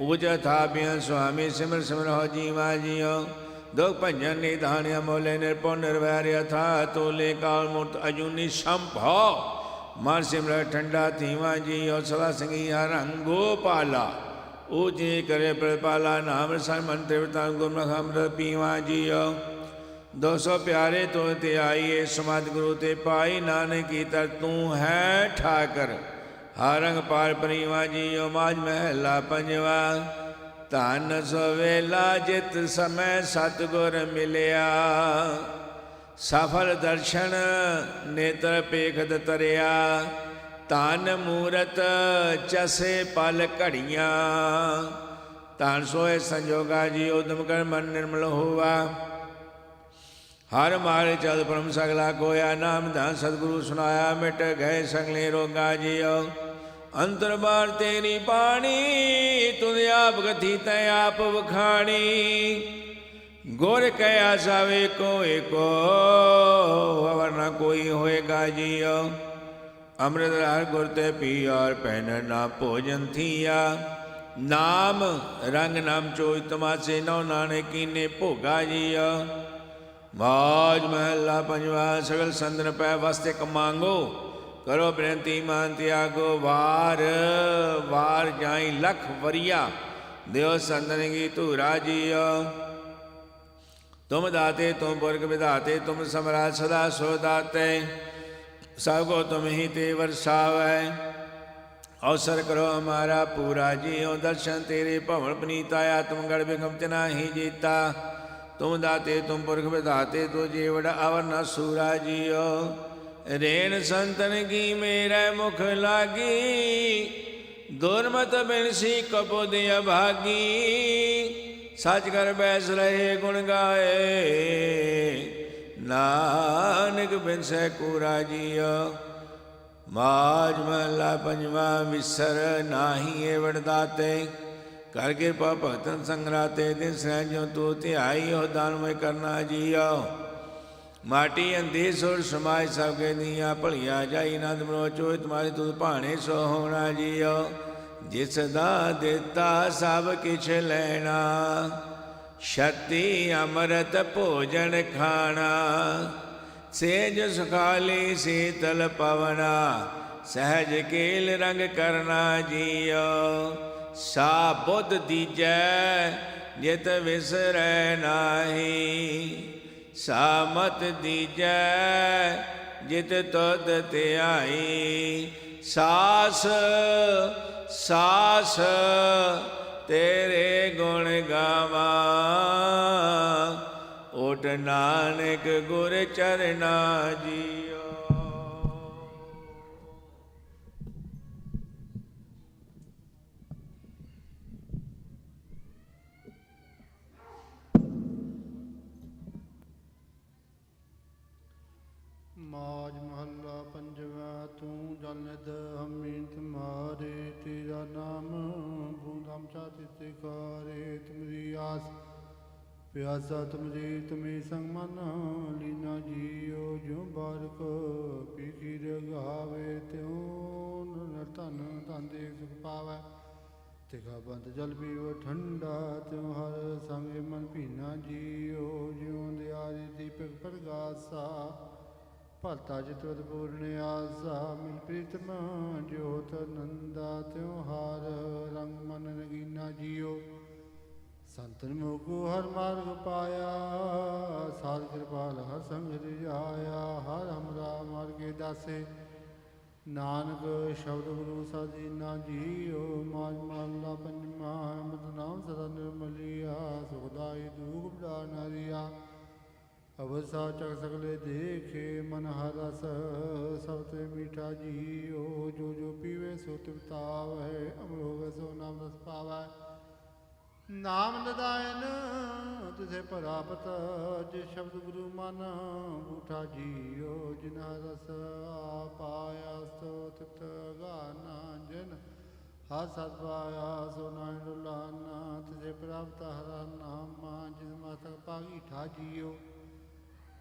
उज था बेअंत स्वामी। सिमर सिमर हो जीवा जियो। दुख भंजन निधान अमोले, निर्भो निर्वैर अथा तोले। काल मूर्त अजूनी संभव, मार सिमर ठंडा थीवा जियो। सदा संगिया रंग गोपाला, ऊँचे करे प्रपाला। नाम सन मन त्रिवता, गुरमुख अमृत पीवा जियो। 200 प्यारे तो ते आइए, समाध गुरु ते पाई। नानक की तर तू है ठाकर, हारंग पार परिवा जियो। माझ महला पंजवा, धन सवेला जित समय सतगुर मिलिया। सफल दर्शन नेत्र पेखद तरिया। धन मूरत चसे पल घड़िया। धन सोए संजोगा जी, उदम कर मन निर्मल होवा। हर मारे चल परम सगला कोया। नाम धान सतगुरु सुनाया, मिट गए सगले रोगा जियो। अंतर बार तेरी पानी, तुझ आप गति तय आप वखाणी। गुर कया सावे को एको, वरना कोई होएगा जियो। अमृत हर गुर ते पी, और पहन ना भोजन थिया। नाम रंग नाम चोई, तमासे नौ नानक कीने भोगा जियो। माझ महला पंजवा, सगल संदन पै वस्ते कमांगो। करो बेनती मान त्यागो। वार वार जाई लख वरिया, देव संदन की धूरा जियो। तुम दाते तुम पुरख विधाते, तुम सम्राट सदा सो दाते। सबको तुम ही ते वर्षावै, अवसर करो हमारा पूरा जियो। दर्शन तेरे भवन पनीता, आत्मगढ़ विगम तना ही जीता। तुम दाते तुम पुरख विधाते, तो जीवड़ अवर न सूरा जियो। रेण संतन की मेरा मुख लागी, दुर्मत बिनसी कपुद अभागी। सच कर बैस रहे गुण गाए, नानक बिन सै कूरा जियो। माझ महला पंजवा, विसर नाही एवड़ दाते। कर कृपा भगतन संगराते, दिन सहजो तू ध्याई हो। दानमय करना जियो। माटी अंधी सुर समाज सबके दिया, भलिया जाई नंद मनो चोय। तुम्हारे तुझ भाने सो होना जियो। जिस दा दिता सब किछ लेना, शक्ति अमृत भोजन खाना। ਸੇਜ ਸੁਖਾਲੀ ਸੀਤਲ ਪਵਨਾ ਸਹਿਜ ਕੇਲ ਰੰਗ ਕਰਨਾ ਜੀਓ। ਸਾ ਬੁੱਧ ਦੀਜੈ ਜਿਤ ਵਿਸਰੈ ਨਾਹੀ, ਸਾ ਮਤ ਦੀਜੈ ਜਿਤ ਤੁਧ ਧਿਆਈ। ਸਾਸ ਸਾਸ ਤੇਰੇ ਗੁਣ ਗਾਵਾਂ, ਓਟ ਨਾਨਕ ਗੁਰ ਚਰਨਾ ਜੀਓ। ਮਾਝ ਮਹੱਲਾ ਪੰਜਵਾ। ਤੂੰ ਜਲ ਨਿਧ ਹਮੀ ਤੁਮਾਰੇ, ਤੇਰਾ ਨਾਮ ਬੂੰਦਮ ਚਾਤੇ ਤੇ ਕਾਰੇ। ਤੁਮਰੀ ਆਸ ਪਿਆਸਾ ਤੁਮਰੀ, ਤੁਮੇ ਸੰਗ ਮਨ ਲੀਨਾ ਜੀਓ। ਜਿਉ ਬਾਰਕ ਪੀਖੀ ਰਗਾਵੇ, ਤਿਉ ਨਰਤਨ ਧਨ ਦੇ ਸੁਖ ਪਾਵੈ। ਤਿਖਾ ਬੰਦ ਜਲ ਪੀਵ ਠੰਡਾ, ਤਿਉ ਹਰ ਸੰਗੇ ਮਨ ਭੀਨਾ ਜੀਓ। ਜਿਉ ਦਿਆਰੀ ਦੀਪਕ ਪ੍ਰਗਾਸਾ, ਭਲਤਾ ਚਿਤਵਤ ਪੂਰਨ ਆਸਾ। ਮਿਲ ਪ੍ਰੀਤਮ ਜੋਤ ਨੰਦਾ, ਤਿਉ ਹਾਰ ਰੰਗ ਮਨ ਨਗੀਨਾ ਜੀਓ। ਸੰਤਨ ਮੋਗੋ ਹਰ ਮਾਰਗ ਪਾਇਆ, ਸਾਧ ਕਿਰਪਾਲ ਹਰ ਸੰਗ ਰਿਆਇਆ। ਹਰ ਹਮਰਾ ਮਾਰਗੇ ਦਾਸੇ, ਨਾਨਕ ਸ਼ਬਦ ਗੁਰੂ ਸਾਜੀਨਾ ਜੀਓ। ਮਾਝ ਮਹੱਲਾ ਪੰਜਵਾ। ਅੰਮ੍ਰਿਤ ਨਾਮ ਸਦਾ ਨਿਰਮਲਿਆ, ਸੁਖਦਾਈ ਦੂਖ ਬੜਾ ਨਾਰਿਆ। ਅਵਸਾ ਚਕ ਸਗਲੇ ਦੇਖੇ, ਮਨ ਹਰ ਰਸ ਸਭ ਤੇ ਮੀਠਾ ਜੀਓ। ਜੋ ਜੋ ਪੀਵੇ ਸੋ ਤ੍ਰਿਪਤਾਵੈ, ਅਮਰ ਹੋਵੇ ਸੋ ਨਾਮ ਰਸ ਪਾਵੈ। ਨਾਮ ਨਦਾਇਨ ਤਿਸੇ ਪ੍ਰਾਪਤ, ਜੇ ਸ਼ਬਦ ਗੁਰੂ ਮਨ ਬੂਠਾ ਜੀਓ। ਜਿਨ ਰਸ ਪਾਇਆ ਸੋ ਤ੍ਰਿਪਤ ਗਾਨਾ, ਜਿਨ ਹਰ ਸਤ ਪਾਇਆ ਸੋ ਨਾਇ ਡੁਲਾਨਾ। ਤਿਸੇ ਪ੍ਰਾਪਤ ਹਰਾ ਨਾਮਾ, ਜਿਸ ਮਸਤਕ ਭਾਗੀ ਠਾ ਜੀਓ।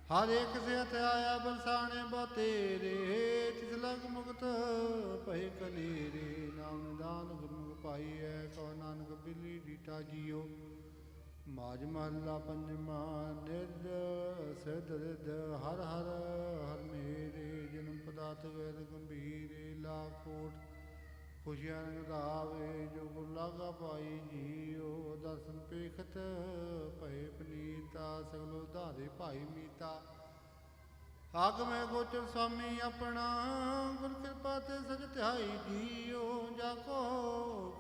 ਹਰ ਇੱਕ ਸੇ ਹਥ ਆਇਆ ਬਰਸਾਣੇ ਬੋ ਤੇਰੇ, ਤਿਸ ਲਗ ਮੁਕਤ ਭਏ ਕਲੇਰੇ। ਨਾਮ ਨਿਦਾਨ ਗੁਰਮੁਖ ਪਾਈਐ, ਕਹੋ ਨਾਨਕ ਬਿਲੀ ਡੀਠਾ ਜੀਓ। ਮਾਝ ਮਹੱਲਾ ਪੰਜਵਾ। ਨਿਰਦ ਸਿਧ ਰਿਧ ਹਰ ਹਰ ਹਰ ਮੇਰੇ, ਜਨਮ ਪਦਾਰਥ ਵੇਦ ਗੰਭੀਰੇ। ਲਾਖ ਕੋਟ ਖੁਸ਼ੀਆਂ ਰੰਗਾਵੇ, ਜੋ ਗੁਰ ਲਾਗਾ ਪਾਈ ਜੀਓ। ਦਰਸ਼ਨ ਪੇਖਤ ਭਏ ਪਨੀਤਾ, ਸਗਲੋ ਧਾਰੇ ਭਾਈ ਮੀਤਾ। ਆਗ ਮੈਂ ਗੋਚਰ ਸੁਆਮੀ ਆਪਣਾ, ਗੁਰ ਕਿਰਪਾ ਤੇ ਸਜ ਧਿਆਈ ਜੀਓ। ਜਾ ਕੋ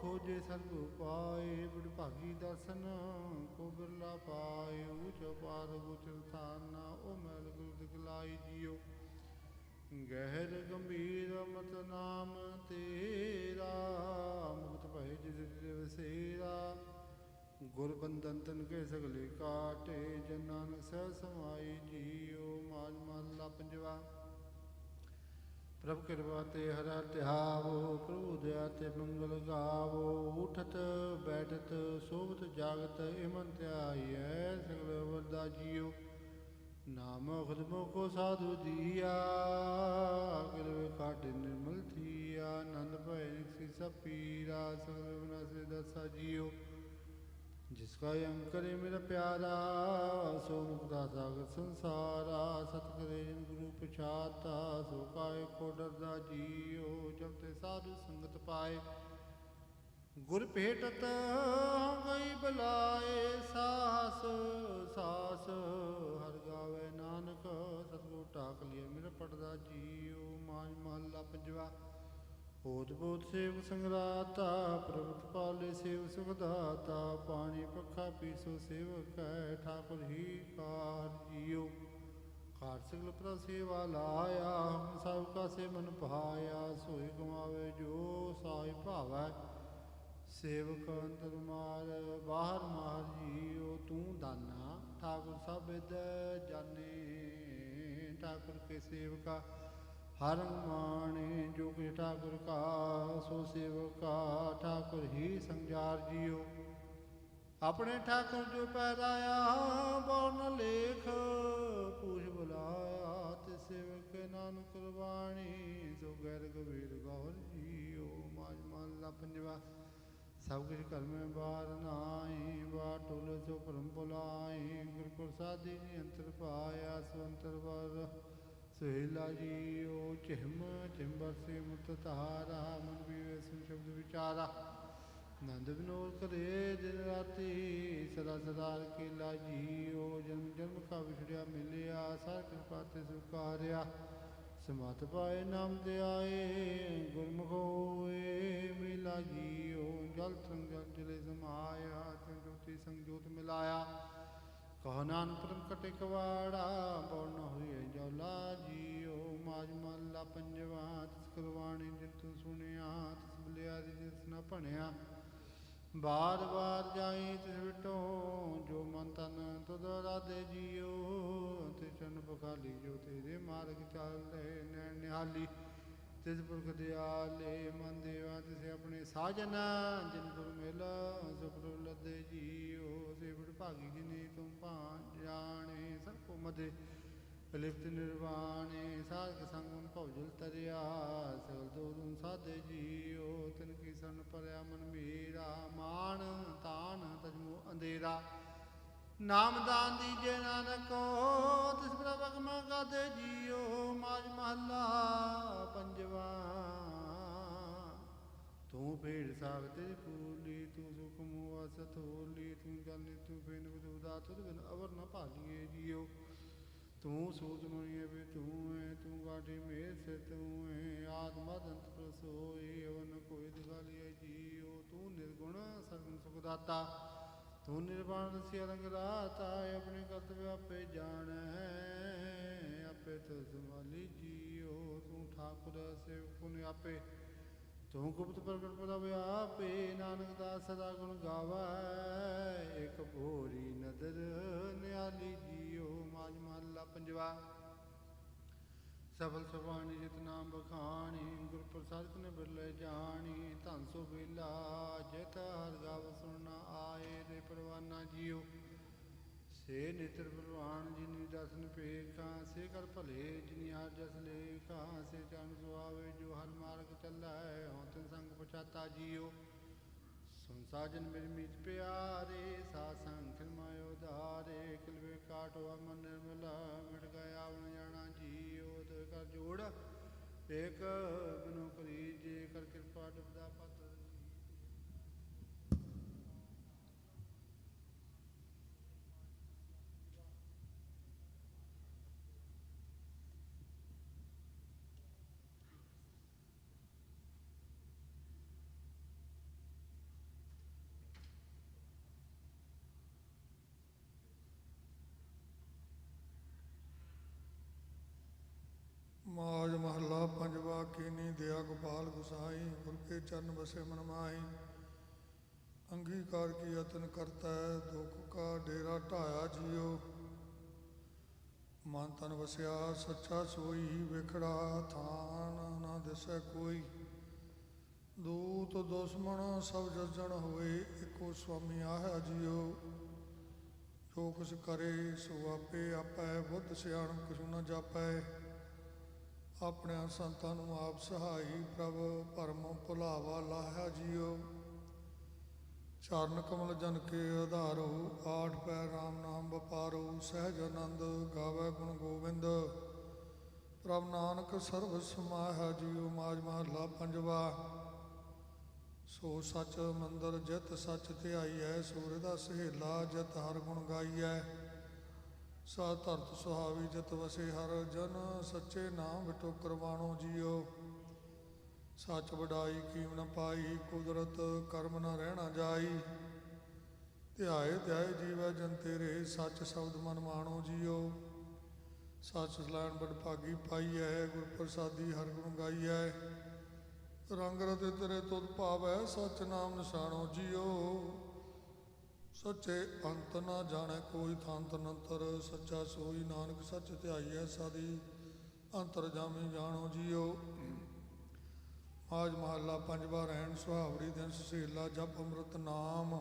ਖੋਜੇ ਸਰਗੁ ਪਾਏ, ਬੜ ਭਾਗੀ ਦਰਸ਼ਨ ਕੋ ਬਿਰਲਾ ਪਾਏ। ਊਚ ਪਾਦ ਗੋਚਰ ਥਾਨਾ, ਉਹ ਮੈਲ ਗੁਰ ਦਿਖਲਾਈ ਜੀਓ। ਗਹਿਰ ਗੰਭੀਰ ਮਤ ਨਾਮ ਤੇਰਾ, ਮੁਕਤ ਭਏ ਜਿਸ ਵਸੇਰਾ। ਗੁਰ ਬੰਧਨ ਤਨ ਕੇ ਸਗਲੇ ਕਾਟੇ, ਜਨ ਨਾਨਕ ਸਹਿ ਸਮਾਈ ਜੀਓ। ਮਾਝ ਮਹੱਲਾ ਪੰਜਵਾ। ਪ੍ਰਭ ਕਿਰਪਾ ਤੇ ਹਰ ਧਿਆਵੋ, ਪ੍ਰਭੂ ਦਇਆ ਤੇ ਮੰਗਲ ਗਾਵੋ। ਉਠਤ ਬੈਠਤ ਸੋਵਤ ਜਾਗਤ, ਇਮਨ ਧਿਆਈਐ ਸਗਲ ਵਰਦਾ ਜੀਓ। ਨਾਮ ਖੁਦਮੋ ਕੋ ਸਾਧੂ ਦੀਆ, ਕਿਰਵੇ ਕਾਟੇ ਨਿਰਮਲ ਥੀਆ। ਆਨੰਦ ਭੈ ਨਿਕਸੀ ਸਭ ਪੀਰਾ, ਸਗਲ ਵਿਨਾਸ਼ੇ ਦਸਾ ਜੀਓ। ਜਿਸਕਾ ਅੰਕਰੇ ਮੇਰਾ ਪਿਆਰਾ, ਸੋ ਮੁਕਤਾ ਸਾਗਰ ਸੰਸਾਰਾ। ਸਤ ਕਰੇ ਜਿਨ ਗੁਰੂ ਪਛਾਤਾ, ਸੋ ਕਾਇ ਕੋ ਡਰਦਾ ਜੀਓ। ਜਬ ਤੇ ਸਾਧੂ ਸੰਗਤ ਪਾਏ, ਗੁਰ ਭੇਟਤ ਗਈ ਬੁਲਾਏ। ਸਾਹਸ ਸਾਸ ਹਰ ਗਾਵੇ ਨਾਨਕ, ਸਤਿਗੁਰ ਢਾਕ ਲਿਆ ਮੇਰਾ ਪੜਦਾ ਜੀਓ। ਮਾਝ ਮਹੱਲਾ ਪੰਜਵਾ। ਹੋਤ ਬੋਤ ਸੇਵ ਸੰਗਰਾਤਾ, ਪ੍ਰਭੁਤ ਪਾਲੇ ਸੇਵ ਸੁਖਦਾਤਾ। ਪਾਣੀ ਪੱਖਾ ਪੀਸੋ ਸੇਵਕ ਹੈ, ਠਾਕੁਰ ਹੀ ਕਾਰ ਜੀਓ। ਕਾਰ ਸਗਲ ਪ੍ਰ ਸੇਵਾ ਲਾਇਆ, ਹਮ ਸਭ ਕਾ ਸੇ ਮਨ ਭਾਇਆ। ਸੋਈ ਗਵਾਵੇ ਜੋ ਸਾਈ ਭਾਵੈ, ਸੇਵਕ ਅੰਦਰ ਮਾਰ ਬਾਹਰ ਮਾਰ ਜੀਓ। ਤੂੰ ਦਾਨਾ ਠਾਕੁਰ ਸਭ ਵਿਦ ਜਾਣੇ, ਠਾਕੁਰ ਕੇ ਸੇਵਕਾ ਹਰ ਮਾਣੇ। ਜੋ ਕਿ ਠਾਕੁਰ ਕਾ ਸੋ ਸੇਵਕਾ, ਠਾਕੁਰ ਹੀ ਸੰਜਾਰ ਜੀਓ। ਆਪਣੇ ਠਾਕੁਰ ਜੋ ਪੈਰਾਇਆ, ਬੋਲ ਲੇਖ ਪੂਛ ਬੁਲਾਇਆ। ਤੇ ਸੇਵਕ ਨਾਨਕ ਕੁਰਬਾਨੀ, ਸੋ ਗੈਰ ਗਵੀਰ ਗੌਰ ਜੀਓ। ਮਾਝ ਮਹੱਲਾ ਪੰਜਵਾ। ਸਭ ਕੁਛ ਘਰ ਮੈਂ ਬਾਰ ਨਾਈ, ਬਾਰ ਟੋਲੇ ਸੋ ਭਰਮ ਬੁਲਾਈ। ਗੁਰ ਪ੍ਰਸਾਦੀ ਨਿਅੰਤਰ ਪਾਇਆ, ਸਵੰਤਰ ਵਰ ਸੁਹੇਲਾ ਜੀਓ ਚਿਹਮ ਚਿੰਬਰ ਸੇ ਮੁਤ ਤਾਰਾ ਮਨ ਵੀ ਸੁਨ ਸ਼ਬਦ ਵਿਚਾਰਾ ਨੰਦ ਵਿਨੋਦ ਕਰੇ ਦਿਨ ਰਾਤੀ ਸਦਾ ਸਦਾ ਅਕੇਲਾ ਜੀਓ ਜਨਮ ਜਨਮ ਕਾ ਵਿਛੜਿਆ ਮਿਲਿਆ ਸਾਰ ਕਿਰਪਾ ਤੇ ਸੁਕਾਰਿਆ ਸਮਤ ਪਾਏ ਨਾਮ ਤੇ ਆਏ ਗੁਰਮੁਖ ਹੋਏ ਮਿਲਾ ਜੀਓ ਜਲ ਸੰਗ ਜਲ ਜਲੇ ਸਮਾਇਆ ਤਿਨ ਜੋਤੀ ਸੰਗ ਜੋਤ ਮਿਲਾਇਆ ਕਹ ਨਾਨਕ ਪਰਮ ਕਟੇ ਕਵਾੜਾ ਬੋਲ ਨ ਹੋਈਏ ਜੌਲਾ ਜੀਓ ਮਾਜ ਮਹੱਲਾ ਪੰਜਵਾ ਤਿਸ ਕੁਰਬਾਨੀ ਜਿਨ ਤੂੰ ਸੁਣਿਆ ਤਿਸ ਬਲਿਆ ਜਿਸ ਨ ਭਣਿਆ ਬਾਰ ਬਾਰ ਜਾਈ ਤਿਸ ਵਿਟੋ ਜੋ ਮਨ ਤਨ ਤੁਧ ਰਾਧੇ ਜੀਓ ਤੇ ਚਰਨ ਬਖਾਲੀ ਜੋ ਤੇਰੇ ਮਾਰਗ ਚੱਲੇ ਨੈਣ ਨਿਹਾਲੀ ਤਿਸ ਪੁਰਖ ਦਿਆਲੇ ਮਨ ਦੇਵਾ ਤਿਸ ਆਪਣੇ ਸਾਜਨ ਜਿਨ ਗੁਰ ਮਿਲਾ ਸੁਖੁ ਲੱਦੇ ਜੀਓ ਸੇ ਬੜ ਭਾਗੀ ਜਿਨੇ ਤੁਮ ਭਾਂ ਜਾਣੇ ਸਭ ਕੋ ਮਦੇ ਲਿਪਤ ਨਿਰਵਾਣੇ ਸਾਧਕ ਸੰਗਮ ਭਉਜਲ ਤਰਿਆ ਸਗਲ ਦੋਦੁਨ ਸਾਧੇ ਜੀਓ ਤਿਨ ਕੀ ਸਰਨ ਪਰਿਆ ਮਨ ਮੇਰਾ ਮਾਨ ਤਾਨ ਤਜਮੋ ਅੰਧੇਰਾ ਨਾਮਦਾਨ ਦੀਜੇ ਨਾਨਕੋ ਤਿਸ ਪ੍ਰਭਕ ਮੈਂ ਗਾਦੇ ਜੀਓ ਮਾਜ ਮਹੱਲਾ ਪੰਜਵਾ ਤੂੰ ਭੇੜ ਸਾਗ ਤੇਰੀ ਫੂਲੀ ਤੂੰ ਸੁਖ ਮੁਆ ਸਥੋਲੀ ਤੂੰ ਜਲ ਤੂੰ ਫੇਨ ਬਦੂਦਾ ਤੁਧ ਬਿਨ ਅਵਰ ਨ ਭਾਲੀਏ ਜੀਓ ਤੂੰ ਸੂਤ ਮੁਨੀਏ ਵੀ ਤੂੰ ਹੈ ਤੂੰ ਗਾਢੀ ਮੇਰ ਸੇ ਤੂੰ ਹੈ ਆਤਮ ਅੰਤ ਪ੍ਰਸੋਈ ਅਵਨ ਕੋਈ ਦਿਖਾਲੀਏ ਜੀਓ ਤੂੰ ਨਿਰਗੁਣ ਸਗਨ ਸੁਖ ਦਾਤਾ ਤੂੰ ਨਿਰਵਾਣ ਰਸੀ ਰੰਗ ਰਾਤਾ ਆਪਣੇ ਕਰਤਵ ਆਪੇ ਜਾਣੈ ਆਪੇ ਤੋ ਸੰਭਾਲੀ ਜੀਓ ਤੂੰ ਠਾਕੁਰ ਸੇਵਕ ਪੁਨ ਆਪੇ ਤੂੰ ਗੁਪਤ ਪ੍ਰਗਟ ਪ੍ਰਭ ਆਪੇ ਨਾਨਕ ਦਾ ਸਦਾ ਗੁਣ ਗਾਵੈ ਇੱਕ ਭੋਰੀ ਨਦਰ ਨਿਆਲੀ ਜੀਓ ਮਾਜ ਮਹੱਲਾ ਪੰਜਵਾ ਸਫਲ ਸੁਬਾਣੀ ਜਿਤ ਨਾਮ ਬਖਾਣੀ ਗੁਰ ਪ੍ਰਸਾਦਿ ਨੇ ਬਿਰਲੇ ਜਾਣੀ ਧਨ ਸੋ ਬੇਲਾ ਜਿਤ ਹਰ ਗਾਵ ਸੁਣਨਾ ਆਏ ਰੇ ਪਰਵਾਨਾ ਜੀਓ ਸੇ ਨਿਤਰ ਬਲਵਾਨ ਜਿਨੀ ਦਸਨ ਪੇਖਾ ਸੇ ਕਰ ਭਲੇ ਜਿਨੀ ਹਰ ਜਸ ਲੇਖਾ ਸੇ ਚਰਨ ਸੁਆਵੇ ਜੋ ਹਰ ਮਾਰਗ ਚੱਲੈ ਹਉ ਤਿਨ ਸੰਗ ਪਛਾਤਾ ਜੀਓ ਸੁਨ ਸਾਜਨ ਮੇਰੀ ਮੀਤ ਪਿਆਰੇ ਸਾ ਸੰਗ ਖਿਲਮਾਇਓ ਧਾਰੇ ਕਿਲਵੇ ਕਾਟਵਾ ਮਨ ਨਿਰਮਲਾ ਮਿਟ ਗਿਆ ਆਵਣ ਜਾਣਾ ਜੀਓ ਤੇ ਕਰ ਜੋੜ ਏਕ ਬਿਨੋ ਕਰੀ ਜੇ ਕਰ ਕਿਰਪਾ ਡੁਬਦਾ ਪਤ ਮਾਜ ਮਹੱਲਾ ਪੰਜਵਾ ਕੀਨੀ ਦਿਆ ਗੋਪਾਲ ਗੁਸਾਈ ਗੁਰ ਕੇ ਚਰਨ ਬਸੇ ਮਨ ਮਾਈ ਅੰਗੀਕਾਰ ਕੀ ਯਤਨ ਕਰਤਾ ਦੁਖ ਕਾ ਡੇਰਾ ਢਾਇਆ ਜੀਓ ਮਨ ਤਨ ਵਸਿਆ ਸੱਚਾ ਸੋਈ ਵਿਖੜਾ ਥਾਨ ਨਾ ਦਿਸੈ ਕੋਈ ਦੂਤ ਦੁਸ਼ਮਣ ਸਭ ਜਜਣ ਹੋਏ ਇੱਕੋ ਸੁਆਮੀ ਆਇਆ ਜੀਓ ਜੋ ਕੁਛ ਕਰੇ ਸੋ ਆਪੇ ਆਪੈ ਬੁੱਧ ਸਿਆਣ ਕੁਛ ਨਾ ਜਾਪੈ ਆਪਣਿਆਂ ਸੰਤਾਂ ਨੂੰ ਆਪ ਸਹਾਈ ਪ੍ਰਭ ਭਰਮ ਭੁਲਾਵਾ ਲਾਹਿਆ ਜੀਓ ਚਰਨ ਕਮਲ ਜਨ ਕੇ ਆਧਾਰੋ ਆਠ ਪੈ ਰਾਮ ਨਾਮ ਵਪਾਰੋ ਸਹਿਜ ਆਨੰਦ ਗਾਵੇ ਗੁਣ ਗੋਬਿੰਦ ਪ੍ਰਭ ਨਾਨਕ ਸਰਬ ਸਮਾਹਿਆ ਜੀਓ ਮਾਜ ਮਹੱਲਾ ਪੰਜਵਾ ਸੋ ਸੱਚ ਮੰਦਰ ਜਿਤ ਸੱਚ ਧਿਆਈਐ ਸੂਰ ਦਾ ਸਹੇਲਾ ਜਿਤ ਹਰ ਗੁਣ ਗਾਈਐ ਸਾ ਧਰਤ ਸੁਹਾਵੀ ਜਿਤ ਵਸੇ ਹਰ ਜਨ ਸੱਚੇ ਨਾਮ ਵਿਟੋ ਕਰਵਾਣੋ ਜੀਓ ਸੱਚ ਵਡਾਈ ਕੀਮ ਨ ਪਾਈ ਕੁਦਰਤ ਕਰਮ ਨ ਰਹਿਣਾ ਜਾਈ ਧਿਆਏ ਧਿਆਏ ਜੀਵੈ ਜਨ ਤੇਰੇ ਸੱਚ ਸ਼ਬਦ ਮਨ ਮਾਣੋ ਜੀਓ ਸੱਚ ਸਲਾਣ ਬੜ ਭਾਗੀ ਪਾਈਐ ਗੁਰ ਪ੍ਰਸਾਦੀ ਹਰ ਗੁਣ ਗਾਈਐ ਰੰਗ ਰਤੇ ਤੇਰੇ ਤੁਧ ਭਾਵੈ ਸੱਚ ਨਾਮ ਨਿਸ਼ਾਨੋ ਜੀਓ ਸੱਚੇ ਅੰਤ ਨਾ ਜਾਣੈ ਕੋਈ ਥਾਂਤ ਨੰਤਰ ਸੱਚਾ ਸੋਈ ਨਾਨਕ ਸੱਚ ਧਿਆਈਐ ਸਾਦੀ ਅੰਤਰ ਜਾਮੀ ਜਾਣੋ ਜੀਓ ਆਜ ਮਹੱਲਾ ਪੰਜਵਾ ਰਹਿਣ ਸੁਹਾਵੜੀ ਦਿਨ ਸੁਹੇਲਾ ਜਪ ਅੰਮ੍ਰਿਤ ਨਾਮ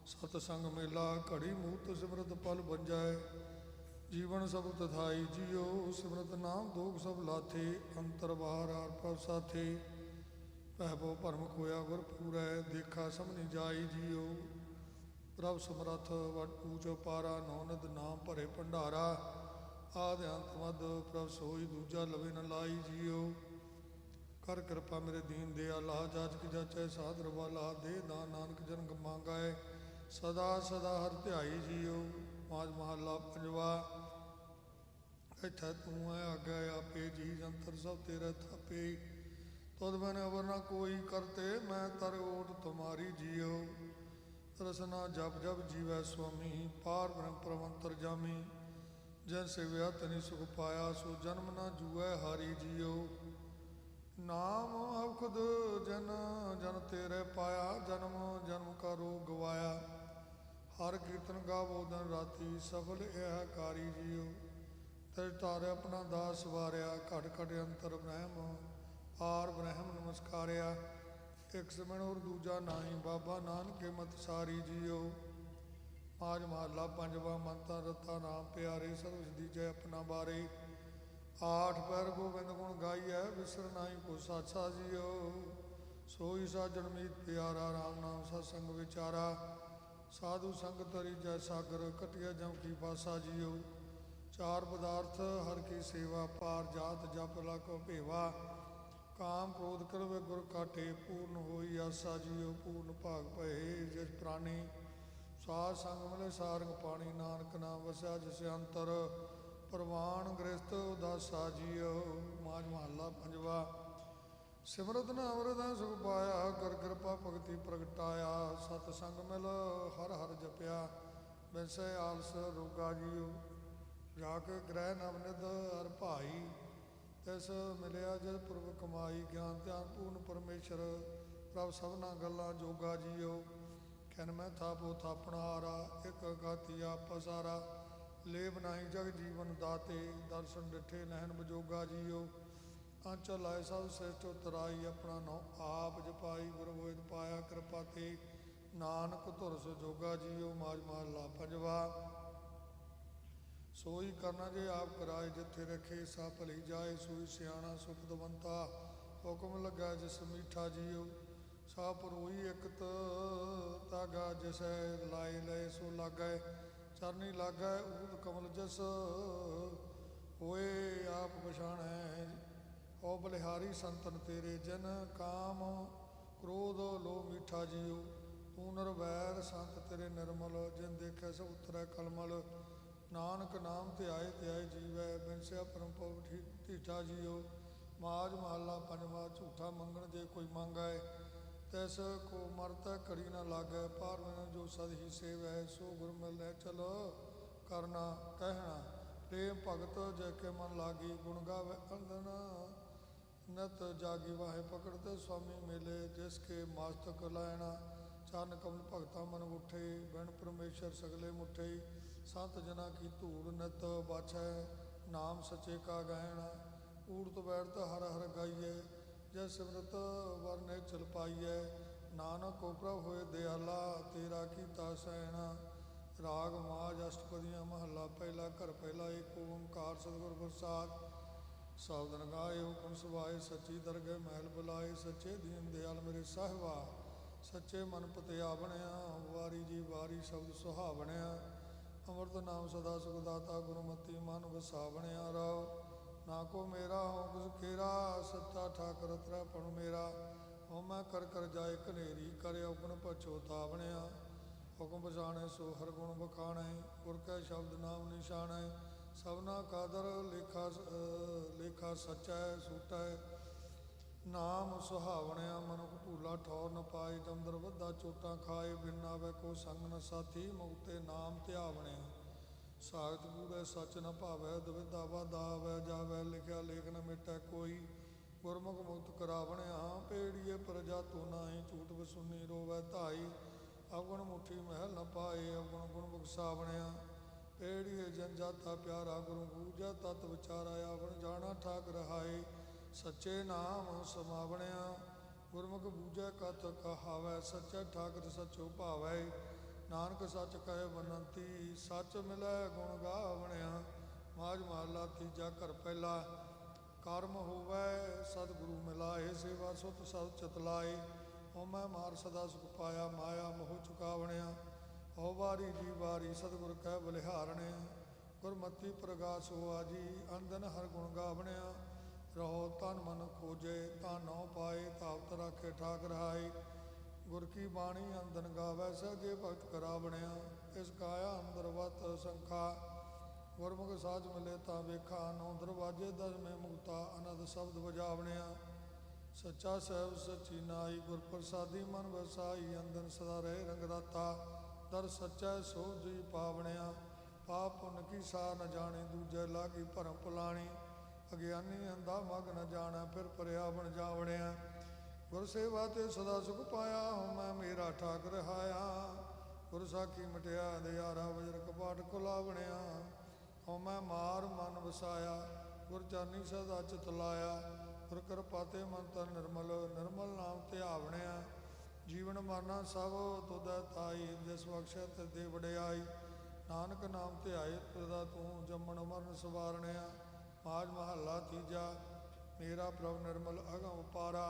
ਸਤ ਸੰਗ ਮੇਲਾ ਘੜੀ ਮੂਤ ਸਿਮਰਤ ਪਲ ਬੰਜਾਏ ਜੀਵਨ ਸਭ ਤਥਾਈ ਜੀਓ ਸਿਮਰਤ ਨਾਮ ਦੋਖ ਸਭ ਲਾਥੇ ਅੰਤਰ ਬਾਹਰ ਆਰ ਪ੍ਰਭ ਸਾਥੇ ਪਹਿਬੋ ਭਰਮ ਖੋਇਆ ਗੁਰ ਪੂਰੈ ਦੇਖਾ ਸਮਝ ਜਾਈ ਜੀਓ ਪ੍ਰਭ ਸਮਰੱਥ ਵਟ ਊਚ ਪਾਰਾ ਨੌਨਦ ਨਾਮ ਭਰੇ ਭੰਡਾਰਾ ਆਦਿ ਅੰਤ ਮਦ ਪ੍ਰਭ ਸੋਈ ਦੂਜਾ ਲਵੇ ਨ ਲਾਈ ਜੀਓ। ਕਰ ਕਿਰਪਾ ਮੇਰੇ ਦੀਨ ਦਿਆਲਾ, ਜਾਚਕ ਜਾਚੈ ਸਾਧਰ ਵਾਲਾ, ਦੇ ਦਾਨ ਨਾਨਕ ਜਨ ਮੰਗਾਏ, ਸਦਾ ਸਦਾ ਹਰ ਧਿਆਈ ਜੀਓ। ਮਾਝ ਮਹੱਲਾ ਪੰਜਵਾ। ਇੱਥੇ ਤੂੰ ਹੈ ਆਗਿਆ ਆਪੇ, ਜੀ ਜੰਤਰ ਸਭ ਤੇਰੇ ਥਾਪੇ, ਤੁਧ ਬਿਨ ਅਵਰ ਨਾ ਕੋਈ ਕਰਤੇ, ਮੈਂ ਤਰ ਓਟ ਤੁਮਾਰੀ ਜੀਓ। ਰਸਨਾ ਜਪ ਜਪ ਜੀਵੈ ਸੁਆਮੀ, ਪਾਰ ਬ੍ਰਹਮ ਪ੍ਰਮੰਤਰ ਜਾਮੀ, ਜਨ ਸੇਵਿਆ ਤਨੀ ਸੁਖ ਪਾਇਆ, ਸੋ ਜਨਮ ਨਾ ਜੂਐ ਹਾਰੀ ਜੀਓ। ਨਾਮ ਅਵਖੁਦ ਜਨ ਜਨ ਤੇਰੇ ਪਾਇਆ, ਜਨਮ ਜਨਮ ਕਾ ਰੋਗ ਗਵਾਇਆ, ਹਰ ਕੀਰਤਨ ਗਾਵੋ ਦਿਨ ਰਾਤੀ, ਸਫਲ ਇਹ ਕਾਰੀ ਜੀਓ। ਤੇ ਤਾਰੇ ਆਪਣਾ ਦਾਸ ਵਾਰਿਆ, ਘਟ ਘਟ ਅੰਤਰ ਬ੍ਰਹਮ, ਆਰ ਬ੍ਰਹਮ ਨਮਸਕਾਰਿਆ, ਇੱਕ ਸਿਮਰਨ ਔਰ ਦੂਜਾ ਨਾਹੀ, ਬਾਬਾ ਨਾਨਕੇ ਮਤ ਸਾਰੀ ਜੀਓ। ਮਾਝ ਮਹੱਲਾ ਪੰਜਵਾ। ਮੰਤਾ ਰਤਾ ਨਾਮ ਪਿਆਰੇ, ਸਰਵਿਸ ਦੀਜੈ ਆਪਣਾ ਬਾਰੇ, ਆਠ ਪੈਰ ਗੋਬਿੰਦ ਗੁਣ ਗਾਈਐ, ਵਿਸਰ ਨਾਹੀ ਕੋ ਸਾਛਾ ਜੀਓ। ਸੋਈ ਸਾਜਣ ਮੀਤ ਪਿਆਰਾ, ਰਾਮ ਨਾਮ ਸਤਸੰਗ ਵਿਚਾਰਾ, ਸਾਧੂ ਸੰਗ ਤਰੀ ਜੈ ਸਾਗਰ, ਕਟਿਆ ਜਮ ਕੀ ਪਾਸਾ ਜੀਓ। ਚਾਰ ਪਦਾਰਥ ਹਰ ਕੀ ਸੇਵਾ, ਪਾਰ ਜਾਤ ਜਪ ਲਖ ਭੇਵਾ, ਕਾਮ ਕ੍ਰੋਧ ਕਰਵੇ ਗੁਰ ਕਾਟੇ, ਪੂਰਨ ਹੋਈ ਆਸਾ ਜੀਓ। ਪੂਰਨ ਭਾਗ ਭਏ ਜਿਸ ਪ੍ਰਾਣੀ, ਸਾਧ ਸੰਗ ਮਿਲੇ ਸਾਰੰਗ ਪਾਣੀ, ਨਾਨਕ ਨਾਮ ਵਸਿਆ ਜਿਸ ਅੰਤਰ, ਪ੍ਰਵਾਨ ਗ੍ਰਸਤ ਉਦਾਸਾ ਜੀਓ। ਮਾਝ ਮਹੱਲਾ ਪੰਜਵਾ। ਸਿਮਰਤ ਨਾ ਅਮਰਤ ਸੁਖ ਪਾਇਆ, ਕਰ ਕਿਰਪਾ ਭਗਤੀ ਪ੍ਰਗਟਾਇਆ, ਸਤ ਸੰਗ ਮਿਲ ਹਰ ਹਰ ਜਪਿਆ, ਵੈਸੈ ਆਲਸ ਰੋਗਾ ਜੀਓ। ਜਾ ਕੇ ਗ੍ਰਹਿ ਨਵਨਿਧ ਹਰ ਭਾਈ, ਤਿਸ ਮਿਲਿਆ ਜਿਸ ਪੁਰਬ ਕਮਾਈ, ਗਿਆਨ ਧਿਆਨ ਪੂਰਨ ਪਰਮੇਸ਼ਰ, ਪ੍ਰਭ ਸਭਨਾ ਗੱਲਾਂ ਜੋਗਾ ਜੀਓ। ਖੈਨ ਮੈਂ ਥਾਪੋ ਥਾਪਣਾ ਹਾਰਾ, ਇੱਕ ਗਾਤੀ ਆਪ ਪਸਾਰਾ, ਲੈ ਬਣਾਈ ਜਗ ਜੀਵਨ ਦਾਤੇ, ਦਰਸ਼ਨ ਡਿਠੇ ਨੈਣ ਬਜੋਗਾ ਜੀਓ। ਆਂਚਲ ਆਏ ਸਭ ਸ੍ਰੇਸ਼ਟ ਉਤਰਾਈ, ਆਪਣਾ ਨੌ ਆਪ ਜਪਾਈ, ਗੁਰ ਗੋਇੰਦ ਪਾਇਆ ਕਿਰਪਾ ਤੇ, ਨਾਨਕ ਧੁਰ ਸਜੋਗਾ ਜੀਓ। ਮਾਝ ਮਹੱਲਾ ਪੰਜਵਾ। ਸੋਈ ਕਰਨਾ ਜੇ ਆਪ ਕਰਾਏ, ਜਿੱਥੇ ਰੱਖੇ ਸਾ ਭਲੀ ਜਾਏ, ਸੋਈ ਸਿਆਣਾ ਸੁਖਦਵੰਤਾ, ਹੁਕਮ ਲੱਗਾ ਜਿਸ ਮੀਠਾ ਜੀਓ। ਸਾ ਪਰੋਈ ਇੱਕ ਤਾਗਾ, ਜਿਸੈ ਲਾਏ ਲਏ ਸੋ ਲਾਗੈ, ਚਰਨੀ ਲਾਗੈ ਊਦ ਕਮਲ ਜਸ, ਹੋਏ ਆਪ ਪਛਾਣੈ। ਹੋ ਬਲਿਹਾਰੀ ਸੰਤਨ ਤੇਰੇ, ਜਨ ਕਾਮ ਕ੍ਰੋਧ ਲੋ ਮੀਠਾ ਜੀਓ। ਤੂੰ ਨਿਰਵੈਰ ਸੰਤ ਤੇਰੇ ਨਿਰਮਲ, ਜਿਨ ਦੇਖੈ ਸਭ ਉਤਰੈ ਕਲਮਲ, ਨਾਨਕ ਨਾਮ ਧਿਆਏ ਧਿਆਏ ਜੀਵੈ, ਬਿਨਸਿਆ ਪਰਮ ਪਵ ਢੀਠਾ ਜੀਓ। ਮਾਝ ਮਹੱਲਾ ਪੰਜਵਾ। ਝੂਠਾ ਮੰਗਣ ਜੇ ਕੋਈ ਮੰਗੈ, ਤੈਸ ਕੋ ਮਰਤੈ ਘੜੀ ਨਾ ਲਾਗੈ, ਪਾਰ ਬਿਨ ਜੋ ਸਦ ਹੀ ਸੇਵੈ, ਸੋ ਗੁਰ ਮਿਲੈ ਚਲ ਕਰਨਾ ਕਹਿਣਾ, ਪ੍ਰੇਮ ਭਗਤ ਜੈ ਕੇ ਮਨ ਲਾਗੀ, ਗੁਣ ਗਾਵੇ ਅੰਦਨ ਨਤ ਜਾਗੀ, ਵਾਹੇ ਪਕੜਤੇ ਸੁਆਮੀ ਮੇਲੇ, ਜਿਸ ਕੇ ਮਾਸਤਕ ਲਾਇਣਾ, ਚਰਨ ਕਮਲ ਭਗਤਾ ਮਨ ਉਠੇ, ਬਿਨ ਪਰਮੇਸ਼ਰ ਸਗਲੇ ਮੁਠੇ, ਸੰਤ ਜਨਾ ਕੀ ਧੂੜ ਨਿਤ ਬਾਛੈ, ਨਾਮ ਸੱਚੇ ਕਾ ਗਾਇਣਾ, ਊੜਤ ਬੈਠਤ ਹਰ ਹਰ ਗਾਈਏ, ਜੈ ਸਿਮਰਤ ਵਰਨੇ ਚਲ ਪਾਈਐ, ਨਾਨਕ ਕੋ ਪ੍ਰਭ ਹੋਏ ਦਿਆਲਾ, ਤੇਰਾ ਕੀਤਾ ਸੈਣਾ। ਰਾਗ ਮਾਝ ਅਸ਼ਟਪਦੀਆਂ। ਮਹੱਲਾ ਪਹਿਲਾ। ਘਰ ਪਹਿਲਾ। ਏਕ ਓੰਕਾਰ ਸਤਿਗੁਰ ਪ੍ਰਸਾਦਿ, ਸਾਵਧਨ ਗਾਇਓ ਗੁਣ ਸੁਭਾਏ, ਸੱਚੀ ਦਰਗਹਿ ਮਹਿਲ ਬੁਲਾਏ, ਸੱਚੇ ਦੀਨ ਦਿਆਲ ਮੇਰੇ ਸਾਹਿਬਾ, ਸੱਚੇ ਮਨ ਪਤਿਆ ਬਣਿਆ, ਵਾਰੀ ਜੀ ਵਾਰੀ ਸ਼ਬਦ ਸੁਹਾਵਣਿਆ, ਅੰਮ੍ਰਿਤ ਨਾਮ ਸਦਾ ਸੁਖ ਦਾਤਾ, ਗੁਰਮਤਿ ਮਨ ਵਸਾ ਬਣਿਆ ਰਾਓ। ਨਾ ਕੋ ਮੇਰਾ ਹੋ ਕੁਛ ਕੇਰਾ, ਸੱਚਾ ਠਾਕਰ ਤ੍ਰੈਪਣ ਮੇਰਾ, ਹੋ ਮੈਂ ਕਰ ਕਰ ਜਾਏ ਕਨੇਰੀ, ਕਰੇ ਔਗਣ ਪਛੋਤਾ ਬਣਿਆ, ਹੁਕਮ ਬਜਾਣੇ ਸੋ ਹਰ ਗੁਣ ਬਖਾਣੇ, ਗੁਰ ਕੈ ਸ਼ਬਦ ਨਾਮ ਨਿਸ਼ਾਨੈ, ਸਭਨਾ ਕਾਦਰ ਲੇਖਾ ਸੱਚੈ ਸੂਟੈ, ਨਾਮ ਸੁਹਾਵਣਿਆ ਮਨੁਖ ਭੂਲਾ ਠੌਰ ਨ ਪਾਏ, ਦੰਦਰ ਵੱਧਾ ਚੋਟਾਂ ਖਾਏ, ਬਿਨ ਨਾਵੇ ਕੋ ਸੰਗ ਨ ਸਾਥੀ, ਮੁਕਤੇ ਨਾਮ ਧਿਆਵਣਿਆ, ਸਾਗਤ ਗੂੜੇ ਸੱਚ ਨ ਭਾਵੈ, ਦਵਿਧਾ ਵਾਧਾ ਆਵੈ ਜਾਵੈ, ਲਿਖਿਆ ਲੇਖ ਨ ਮਿਟੈ ਕੋਈ, ਗੁਰਮੁਖ ਮੁਕਤ ਕਰਾਵਣਿਆ, ਪੇੜੀਏ ਪ੍ਰਜਾ ਤੂੰ ਨਾਹੀ, ਝੂਠ ਵਸੁਨੀ ਰੋਵੈ ਧਾਈ, ਅਵਗੁਣ ਮੁੱਠੀ ਮਹਿਲ ਨ ਪਾਏ, ਅਵਗੁਣ ਗੁਣ ਬਖਸ਼ਾਵਣਿਆ, ਪੇੜੀਏ ਜਨ ਜਾਤਾ ਪਿਆਰਾ, ਗੁਰੂ ਗੂਜੈ ਤਤ ਵਿਚਾਰਾ, ਆਵਣ ਜਾਣਾ ਠਾਕ ਰਹਾਏ, ਸੱਚੇ ਨਾਮ ਸਮਾਵਣਿਆ, ਗੁਰਮੁਖ ਬੂਝੈ ਕਥ ਕਹਾਵੈ, ਸੱਚੇ ਠਾਕਰ ਸੱਚੋ ਭਾਵੈ, ਨਾਨਕ ਸੱਚ ਕਹੇ ਬਨੰਤੀ, ਸੱਚ ਮਿਲੈ ਗੁਣ ਗਾਵਣਿਆ। ਮਾਝ ਮਹੱਲਾ ਤੀਜਾ। ਘਰ ਪਹਿਲਾ। ਕਰਮ ਹੋਵੈ ਸਤਿਗੁਰੂ ਮਿਲਾਏ, ਸੇਵਾ ਸੁਤ ਸਦ ਚਤਲਾਏ, ਹਉਮੈ ਮਾਰ ਸਦਾ ਸੁਖ ਪਾਇਆ, ਮਾਇਆ ਮੋਹ ਚੁਕਾਵਣਿਆ, ਹਉ ਵਾਰੀ ਜੀ ਵਾਰੀ ਸਤਿਗੁਰ ਕਹਿ ਬਲਿਹਾਰਣੇ, ਗੁਰ ਗੁਰਮਤੀ ਪ੍ਰਗਾਸ ਹੋਆ ਜੀ ਅੰਦਨ ਹਰ ਗੁਣ ਗਾਵਣਿਆ ਰਹੋ ਤਨ ਮਨ ਖੋਜੇ ਤਾਂ ਨਉ ਪਾਏ ਤਾਪਤ ਰਾਖੇ ਠਾਕ ਰਹਾਈ ਗੁਰ ਕੀ ਬਾਣੀ ਅੰਦਨ ਗਾਵੈ ਸਹਜੇ ਭਗਤ ਕਰਾਵਣਿਆ ਇਸ ਕਾਇਆ ਅੰਦਰ ਵਤ ਸੰਖਾ ਗੁਰਮੁਖ ਸਾਜ ਮਿਲੇ ਤਾਂ ਵੇਖਾ ਨੌ ਦਰਵਾਜੇ ਦਸਵੇਂ ਮੁਕਤਾ ਅਨੰਦ ਸ਼ਬਦ ਵਜਾਵਣਿਆ ਸੱਚਾ ਸਹਿਬ ਸੱਚੀ ਨਾਈ ਗੁਰ ਪ੍ਰਸਾਦੀ ਮਨ ਵਸਾਈ ਅੰਦਨ ਸਦਾ ਰਹੇ ਰੰਗ ਰਾਤਾ ਦਰ ਸੱਚਾ ਸੋ ਜੀ ਪਾਵਣਿਆ ਪਾਪ ਪੁੰਨ ਕੀ ਸਾਰ ਨ ਜਾਣੇ ਦੂਜੇ ਲਾਗੀ ਭਰਮ ਪੁਲਾਣੀ ਅਗਿਆਨੀ ਅੰਧਾ ਮਗ ਨ ਜਾਣਾ ਫਿਰ ਪਰਿਆ ਬਣ ਜਾਵਣਿਆ ਗੁਰ ਸੇਵਾ ਤੇ ਸਦਾ ਸੁਖ ਪਾਇਆ ਹਉ ਮੈਂ ਮੇਰਾ ਠਾਕ ਰਹਾਇਆ ਗੁਰ ਸਾਖੀ ਮਟਿਆ ਦਿਆਰਾ ਵਜਰ ਕਪਾਟ ਖੁਲਾਵਣਿਆ ਹਉ ਮੈਂ ਮਾਰ ਮਨ ਵਸਾਇਆ ਗੁਰ ਚਾਨੀ ਸਦਾ ਚਿਤ ਲਾਇਆ ਗੁਰ ਕਿਰਪਾ ਤੇ ਮਨ ਤਨ ਨਿਰਮਲ ਨਾਮ ਧਿਆਵਣਿਆ ਜੀਵਨ ਮਰਨਾ ਸਭ ਤੁਧੈ ਤਾਈ ਜਿਸ ਬਖਸ਼ੈ ਤੇ ਦੇ ਵਡਿਆਈ ਨਾਨਕ ਨਾਮ ਧਿਆਏ ਤੁਦਾ ਤੂੰ ਜੰਮਣ ਮਰਨ ਸਵਾਰਣਿਆ ਮਾਜ ਮਹੱਲਾ ਤੀਜਾ ਮੇਰਾ ਪ੍ਰਭ ਨਿਰਮਲ ਅਗਮ ਪਾਰਾ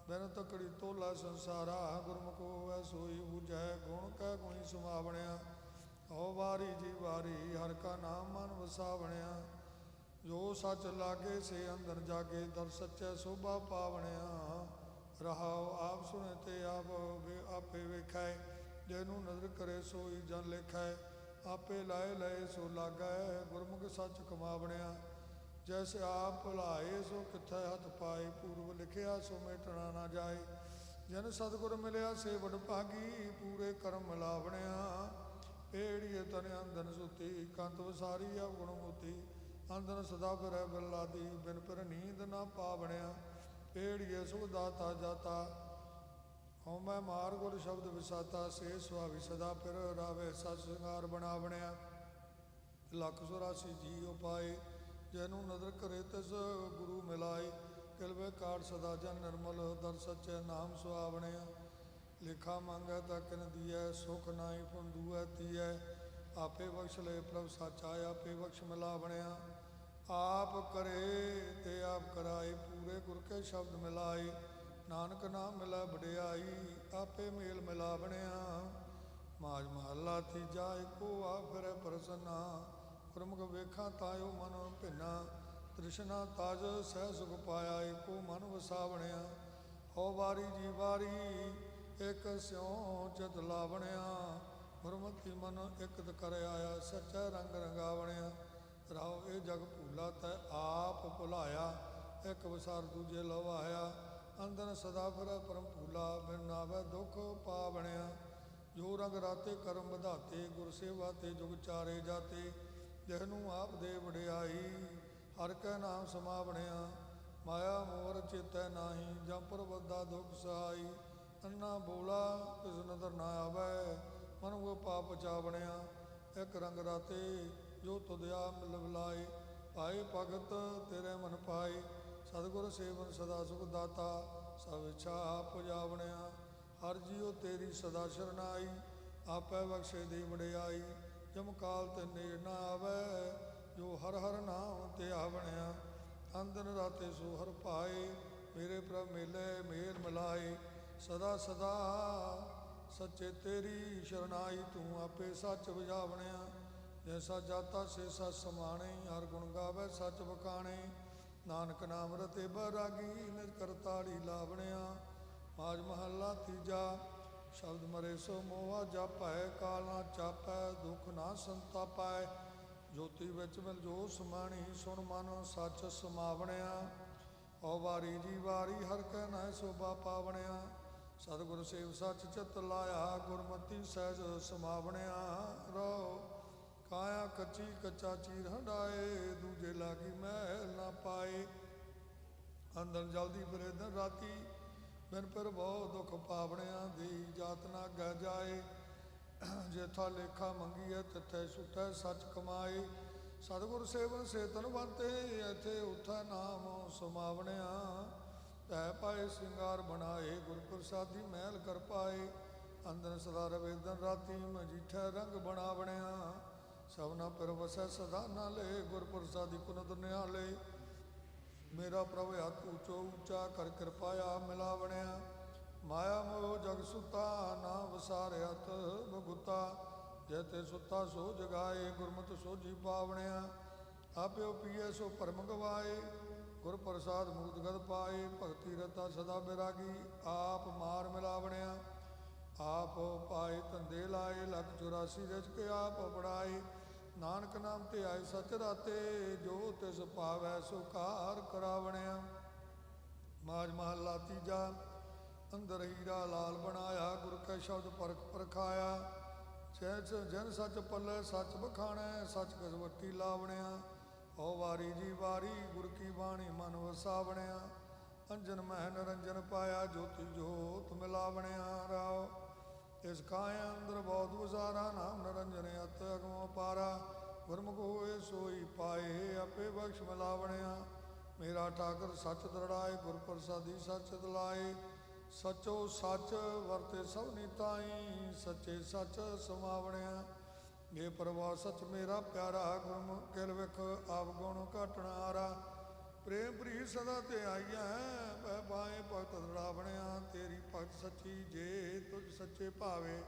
ਬਿਨ ਤਕੜੀ ਤੋਲਾ ਸੰਸਾਰਾ ਗੁਰਮੁਖ ਹੋਵੈ ਸੋਈ ਬੁਝੈ ਗੁਣ ਕੈ ਗੁਣੀ ਸਮਾਵਣਿਆ ਹਉ ਵਾਰੀ ਜੀ ਵਾਰੀ ਹਰ ਕਾ ਨਾਮ ਮਨ ਵਸਾਵਣਿਆ ਜੋ ਸੱਚ ਲਾਗੇ ਸੇ ਅੰਦਰ ਜਾਗੇ ਦਰ ਸੱਚੈ ਸੋਭਾ ਪਾਵਣਿਆ ਰਹਾਉ ਆਪ ਸੁਣੇ ਤੇ ਆਪੇ ਵੇਖੈ ਜਿਹਨੂੰ ਨਜ਼ਰ ਕਰੇ ਸੋਈ ਜਨ ਲੇਖੈ ਆਪੇ ਲਾਏ ਲਏ ਸੋ ਲਾਗੈ ਗੁਰਮੁਖ ਸੱਚ ਕਮਾਵਣਿਆ ਜੈਸੇ ਆਪ ਭੁਲਾਏ ਸੋ ਕਿੱਥੇ ਹੱਥ ਪਾਏ ਪੂਰਬ ਲਿਖਿਆ ਸੋ ਮੇਟਣਾ ਨਾ ਜਾਏ ਜਨ ਸਤਿਗੁਰ ਮਿਲਿਆ ਸੇ ਵਡ ਭਾਗੀ ਪੂਰੇ ਕਰਮ ਮਿਲਾਵਣਿਆ ਏੜੀਏ ਤਨ ਅੰਦਨ ਸੁਤੀ ਕੰਤ ਵਸਾਰੀ ਆ ਗੁਣ ਮੋਤੀ ਅੰਦਨ ਸਦਾ ਫਿਰੈ ਬਿਲਾਦੀ ਬਿਨ ਪਰ ਨੀਂਦ ਨਾ ਪਾਵਣਿਆ ਏੜੀਏ ਸੁਖ ਦਾਤਾ ਜਾਤਾ ਹਉ ਮੈਂ ਮਾਰ ਗੁਰ ਸ਼ਬਦ ਵਿਸਾਤਾ ਸੇ ਸੁਹਾਵੀ ਸਦਾ ਫਿਰ ਰਾਵੇ ਸਤ ਸਿੰਗਾਰ ਬਣਾਵਣਿਆ ਲੱਖ 84 ਜੀਉ ਪਾਏ ਜੈਨੂੰ ਨਦਰ ਕਰੇ ਤਿਸ ਗੁਰੂ ਮਿਲਾਏ ਕਿਲਵੇ ਕਾੜ ਸਦਾ ਜਨ ਨਿਰਮਲ ਦਰ ਸੱਚੇ ਨਾਮ ਸੁਹਾਵਣਿਆ ਲਿਖਾ ਮੰਗੈ ਤਾਂ ਕਿਨ ਦੀਐ ਸੁਖ ਨਾਹੀ ਫੁੰਦੂਐ ਤੀਐ ਆਪੇ ਬਖਸ਼ ਲੈ ਪ੍ਰਭ ਸਾਚਾ ਆਪੇ ਬਖਸ਼ ਮਿਲਾਵਣਿਆ ਆਪ ਕਰੇ ਤੇ ਆਪ ਕਰਾਏ ਪੂਰੇ ਗੁਰ ਕੇ ਸ਼ਬਦ ਮਿਲਾਏ ਨਾਨਕ ਨਾਮ ਮਿਲੈ ਵਡਿਆਈ ਆਪੇ ਮੇਲ ਮਿਲਾਵਣਿਆ ਮਾਜ ਮਹੱਲਾ ਤੀਜਾ ਏਕੋ ਆ ਫਿਰੈ ਪ੍ਰਸੰਨਾ ਗੁਰਮੁਖ ਵੇਖਾਂ ਤਾਇਓ ਮਨ ਭਿੰਨਾ ਤ੍ਰਿਸ਼ਨਾ ਤਾਜ ਸਹਿ ਸੁਖ ਪਾਇਆ ਏਕੋ ਮਨ ਵਸਾਵਣਿਆ ਹਉ ਵਾਰੀ ਜੀ ਵਾਰੀ ਇਕ ਸਿਉ ਚਿਤ ਲਾਵਣਿਆ ਗੁਰਮਤਿ ਮਨ ਇਕਤ ਕਰ ਆਇਆ ਸੱਚਾ ਰੰਗ ਰੰਗਾਵਣਿਆ ਰਾਉ ਇਹ ਜਗ ਭੂਲਾ ਤੈ ਆਪ ਭੁਲਾਇਆ ਇੱਕ ਵਿਸਾਰ ਦੂਜੇ ਲਵਾਇਆ ਅੰਦਨ ਸਦਾ ਫਿਰ ਪਰਮ ਭੂਲਾ ਬਿਨ ਨਾਵੈ ਦੁਖ ਪਾਵਣਿਆ ਜੋ ਰੰਗ ਰਾਤੇ ਕਰਮ ਵਧਾਤੇ ਗੁਰ ਸੇਵਾ ਤੇ ਜੁਗ ਚਾਰੇ ਜਾਤੇ ਜਿਹਨੂੰ ਆਪ ਦੇ ਵਡਿਆਈ ਹਰ ਕੈ ਨਾਮ ਸਮਾਵਣਿਆ ਮਾਇਆ ਮੋਰ ਚੇਤੈ ਨਾਹੀ ਜੰਪਰ ਵੱਦਾ ਦੁਖ ਸਹਾਈ ਅੰਨਾ ਬੋਲਾ ਕਿਸ ਨਦਰ ਨਾ ਆਵੈ ਮਨ ਕੋ ਪਾਪ ਚਾਵਣਿਆ ਇੱਕ ਰੰਗ ਰਾਤੇ ਜੋ ਤੁਧਿਆ ਮਿਲ ਬੁਲਾਏ ਭਾਏ ਭਗਤ ਤੇਰੇ ਮਨ ਪਾਏ ਸਤਿਗੁਰ ਸੇਵਨ ਸਦਾ ਸੁਖ ਦਾਤਾ ਸਭ ਇੱਛਾ ਆਪ ਜਾਵਣਿਆ ਹਰ ਜੀਉ ਤੇਰੀ ਸਦਾ ਸ਼ਰਨਾਈ ਆਪੈ ਬਖਸ਼ੇ ਦੀ ਵਡਿਆਈ ਜਮ ਕਾਲ ਤੇ ਨੇੜ ਨਾ ਆਵੈ ਜੋ ਹਰ ਹਰ ਨਾਮ ਤੇ ਆਵਣਿਆ ਅੰਦਨ ਰਾਤੇ ਸੋ ਹਰ ਭਾਏ ਮੇਰੇ ਪ੍ਰਭ ਮੇਲੇ ਮੇਲ ਮਿਲਾਏ ਸਦਾ ਸਦਾ ਸੱਚੇ ਤੇਰੀ ਸ਼ਰਨਾਈ ਤੂੰ ਆਪੇ ਸੱਚ ਵਜਾਵਣਿਆ ਜੈਸਾ ਜਾਤਾ ਸੇ ਸੱਚ ਸਮਾਣੇ ਹਰ ਗੁਣ ਗਾਵੇ ਸੱਚ ਬਖਾਣੇ ਨਾਨਕ ਨਾਮ ਰਤੇ ਬੈਰਾਗੀ ਨਿਜ ਕਰਤਾੜੀ ਲਾਵਣਿਆ ਮਾਜ ਮਹੱਲਾ ਤੀਜਾ ਸ਼ਬਦ ਮਰੇ ਸੋ ਮੋਹਾ ਜਾਪੈ ਕਾਲ ਨਾ ਚਾਪੈ ਦੁਖ ਨਾ ਸੰਤਾਪੈ ਜੋਤੀ ਵਿੱਚ ਮਿਲ ਜੋ ਸਮਾਣੀ ਸੁਣ ਮਨ ਸੱਚ ਸਮਾਵਣਿਆ ਓ ਵਾਰੀ ਜੀ ਵਾਰੀ ਹਰ ਕੈ ਨਾ ਸੋਭਾ ਪਾਵਣਿਆ ਸਤਿਗੁਰ ਸੇਵ ਸੱਚ ਚਿਤ ਲਾਇਆ ਗੁਰਮਤੀ ਸਹਿਜ ਸਮਾਵਣਿਆ ਰੋ ਕਾਇਆ ਕੱਚੀ ਕੱਚਾ ਚੀਰ ਹੰਡਾਏ ਦੂਜੇ ਲਾਗੀ ਮਹਿਲ ਨਾ ਪਾਏ ਅੰਦਰ ਜਲਦੀ ਫਿਰੇ ਦਿਨ ਰਾਤੀ ਬਿਨ ਪਰ ਬਹੁ ਦੁਖ ਪਾਵਣਿਆਂ ਦੀ ਜਾਤ ਨਾ ਗਹਿ ਜਾਏ ਜੇਥਾ ਲੇਖਾ ਮੰਗੀਐ ਤਿੱਥੈ ਸੁਟੈ ਸੱਚ ਕਮਾਏ ਸਤਿਗੁਰ ਸੇਵਨ ਸੇਤਨ ਵਰਤੇ ਇੱਥੇ ਉਥੈ ਨਾਮ ਸਮਾਵਣਿਆ ਤੈ ਪਾਏ ਸਿੰਗਾਰ ਬਣਾਏ ਗੁਰ ਪ੍ਰਸਾਦੀ ਮਹਿਲ ਕਰ ਪਾਏ ਅੰਦਰ ਸਦਾ ਰਵੇ ਦਿਨ ਰਾਤੀ ਮਜੀਠੈ ਰੰਗ ਬਣਾਵਣਿਆ ਸਭਨਾ ਪਰ ਵਸੈ ਸਦਾ ਨਾਲੇ ਗੁਰ ਪ੍ਰਸਾਦੀ ਕੁਨਤ ਨਿਹਾਲੇ ਮੇਰਾ ਪ੍ਰਭ ਹੱਥ ਉੱਚੋ ਉੱਚਾ ਕਰ ਕਿਰਪਾਇਆ ਮਿਲਾਵਣਿਆ ਮਾਇਆ ਮੋਹ ਜਗ ਸੁਤਾ ਨਾ ਵਸਾਰਿਆਤ ਬਗੁਤਾ ਜੈਤੇ ਸੁੱਤਾ ਸੋ ਜਗਾਏ ਗੁਰਮਤਿ ਸੋਝੀ ਪਾਵਣਿਆ ਆਪਿਓ ਪੀਏ ਸੋ ਭਰਮ ਗਵਾਏ ਗੁਰ ਪ੍ਰਸਾਦ ਮੁਕਤ ਗਦ ਪਾਏ ਭਗਤੀ ਰਤਾ ਸਦਾ ਬਿਰਾਗੀ ਆਪ ਮਾਰ ਮਿਲਾਵਣਿਆ ਆਪ ਪਾਏ ਧੰਦੇ ਲਾਏ ਲੱਖ 84 ਰਚ ਕੇ ਆਪ ਬੜਾਏ ਨਾਨਕ ਨਾਮ ਤੇ ਆਏ ਸਚ ਰਾਤੇ ਜੋ ਤਿਸ ਪਾਵੈ ਸੋ ਕਾਰ ਕਰਾਵਣਿਆ ਮਾਜ ਮਹੱਲਾ ਤੀਜਾ ਅੰਦਰ ਹੀਰਾ ਲਾਲ ਬਣਾਇਆ ਗੁਰ ਕੈ ਸ਼ਬਦ ਪਰਖ ਪਰਖਾਇਆ ਜਨ ਸੱਚ ਪੱਲੇ ਸੱਚ ਬਖਾਣੈ ਸੱਚ ਕਸਵੱਟੀ ਲਾਵਣਿਆ ਓ ਵਾਰੀ ਜੀ ਵਾਰੀ ਗੁਰ ਕੀ ਬਾਣੀ ਮਨ ਵਸਾਵਣਿਆ ਅੰਜਨ ਮਹਿ ਨਰੰਜਨ ਪਾਇਆ ਜੋਤੀ ਜੋਤ ਮਿਲਾਵਣਿਆ ਰਾਓ ਇਸ ਕਾਇ ਅੰਦਰ ਬਹੁਤ ਗੁਜ਼ਾਰਾ ਨਾਮ ਨਰੰਜਨ ਅਤ ਅਗਮੋ ਪਾਰਾ ਗੁਰਮੁਖ ਹੋਏ ਸੋਈ ਪਾਏ ਆਪੇ ਬਖਸ਼ ਮਿਲਾਵਣਿਆ ਮੇਰਾ ਠਾਕਰ ਸੱਚ ਦਰੜਾਏ ਗੁਰ ਪ੍ਰਸਾਦੀ ਸੱਚ ਦਿਲਾਏ ਸਚੋ ਸੱਚ ਵਰਤੇ ਸਭ ਨੀਤਾਈ ਸੱਚੇ ਸੱਚ ਸਮਾਵਣਿਆ ਇਹ ਪ੍ਰਵਾਹ ਸੱਚ ਮੇਰਾ ਪਿਆਰਾ ਗੁਰਮੁਖ ਕਿਲ ਵਿਖ ਆਪ ਗੁਣ ਘਟਣਾ ਆਰਾ ਪ੍ਰੇਮ ਪ੍ਰੀਤ ਸਦਾ ਤੇ ਆਈਆ ਹੈ ਬਾਏ ਭਗਤ ਦੜਾਵਣਿਆ ਤੇਰੀ ਭਗਤ ਸੱਚੀ ਜੇ ਤੁਝ ਸੱਚੇ ਭਾਵੇ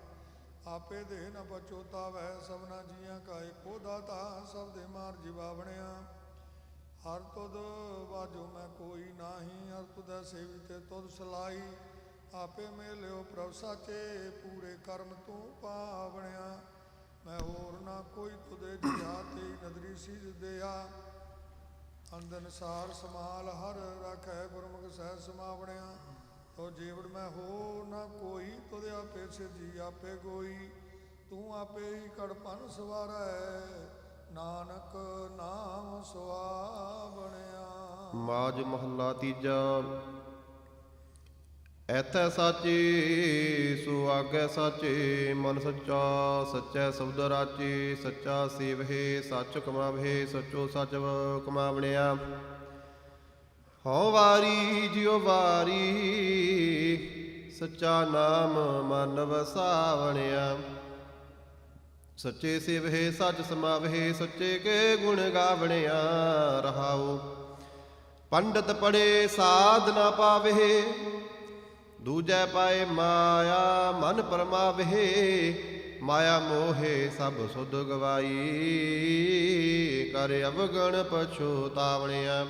ਆਪੇ ਦੇ ਨ ਬਚੋਤਾ ਵੈ ਸਭਨਾ ਜੀਆਂ ਕਾ ਇੱਕੋ ਦਾਤਾ ਸਭ ਦੇ ਮਾਰ ਜਿਵਾਵਣਿਆ ਹਰ ਤੁਧ ਵਾਜੋ ਮੈਂ ਕੋਈ ਨਾਹੀ ਹਰ ਤੁਧੈ ਸੇਵੀ ਤੇ ਤੁਧ ਸਲਾਈ ਆਪੇ ਮੇਲਿਓ ਪ੍ਰਭ ਸਾਚੇ ਪੂਰੇ ਕਰਮ ਤੂੰ ਪਾਵਣਿਆ ਮੈਂ ਹੋਰ ਨਾ ਕੋਈ ਤੁਦੇ ਜਿਹਾ ਤੇ ਨਦਰੀ ਸੀਜ ਦਿਆ ਅੰਦਨ ਸਾਰ ਸਮਾਲ ਹਰ ਰੱਖੈ ਗੁਰਮੁਖ ਸਹਿ ਸਮਾਵਣਿਆ ਤੋ ਜੀਵੜ ਮੈਂ ਹੋ ਨਾ ਕੋਈ ਤੁਦੇ ਆਪੇ ਸਿਰਜੀ ਆਪੇ ਗੋਈ ਤੂੰ ਆਪੇ ਹੀ ਕੜਪਨ ਸਵਾਰੈ ਨਾਨਕ ਨਾਮ ਸੁਆਵਣਿਆ। ਮਾਜ ਮਹੱਲਾ ਤੀਜਾ। ਐਥੈ ਸਾਚੇ ਸੋ ਆਗੈ ਸਾਚੇ ਮਨ ਸੱਚਾ ਸੱਚੈ ਸ਼ਬਦ ਰਾਚੇ ਸੱਚਾ ਸੇਵਹਿ ਸੱਚ ਕਮਾਵਹਿ ਸੱਚੋ ਸੱਚ ਕਮਾਵਣਿਆ। ਹਉ ਵਾਰੀ ਜਿਉ ਵਾਰੀ ਸੱਚਾ ਨਾਮ ਮਨ ਵਸਾਵਣਿਆ। ਸੱਚੇ ਸੇਵਹਿ ਸੱਚ ਸਮਾਵਹਿ ਸੱਚੇ ਕੇ ਗੁਣ ਗਾਵਣਿਆ। ਰਹਾਉ ਪੰਡਤ ਪੜੇ ਸਾਧ ਨਾ ਪਾਵਹਿ ਦੂਜੈ ਪਾਏ ਮਾਇਆ ਮਨ ਪਰਮਾਵਹਿ। ਮਾਇਆ ਮੋਹੇ ਸਭ ਸੁਧ ਗਵਾਈ ਕਰ ਅਵਗਣ ਪਛੋਤਾਵਣਿਆ।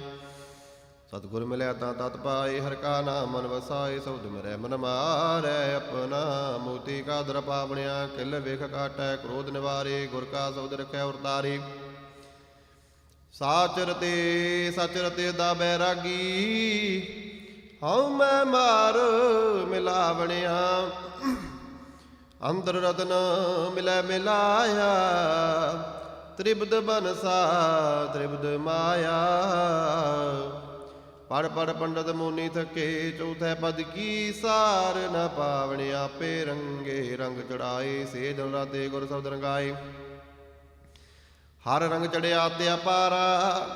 ਸਤਿਗੁਰ ਮਿਲਿਆ ਤਾਂ ਤਤ ਪਾਏ ਹਰਿ ਕਾ ਨਾਮ ਮਨ ਵਸਾਏ। ਸਬਦ ਮਿਰੈ ਮਨ ਮਾਰੈ ਆਪਣਾ ਮੋਤੀ ਕਾ ਦਰ ਪਾਵਣਿਆ। ਕਿਲ ਵੇਖ ਕਾਟੈ ਕ੍ਰੋਧ ਨਿਵਾਰੇ ਗੁਰ ਕਾ ਸ਼ਬਦ ਰਖੈ ਉਰਤਾਰੇ। ਸਾਚ ਰਤੇ ਸਚ ਰਤੇ ਦਾ ਬੈਰਾਗੀ ਹਉ ਮੈਂ ਮਾਰ ਮਿਲਾਵਣਿਆ। ਅੰਦਰ ਰਤਨ ਮਿਲੈ ਮਿਲਾਇਆ ਤ੍ਰਿਬਦ ਬਨਸਾ ਤ੍ਰਿਬਦ ਮਾਇਆ। ਪੜ ਪੜ ਪੰਡਤ ਮੋਨੀ ਥਕੇ ਚੌਥੈ ਪਦ ਕੀ ਸਾਰ ਨ ਪਾਵਣਿ। ਆਪੇ ਰੰਗੇ ਰੰਗ ਚੜਾਏ ਸੇ ਦਿਨ ਰਾਤੇ ਗੁਰ ਸ਼ਬਦ ਰੰਗਾਏ। ਹਰ ਰੰਗ ਚੜਿਆ ਤੇ ਅਪਾਰਾ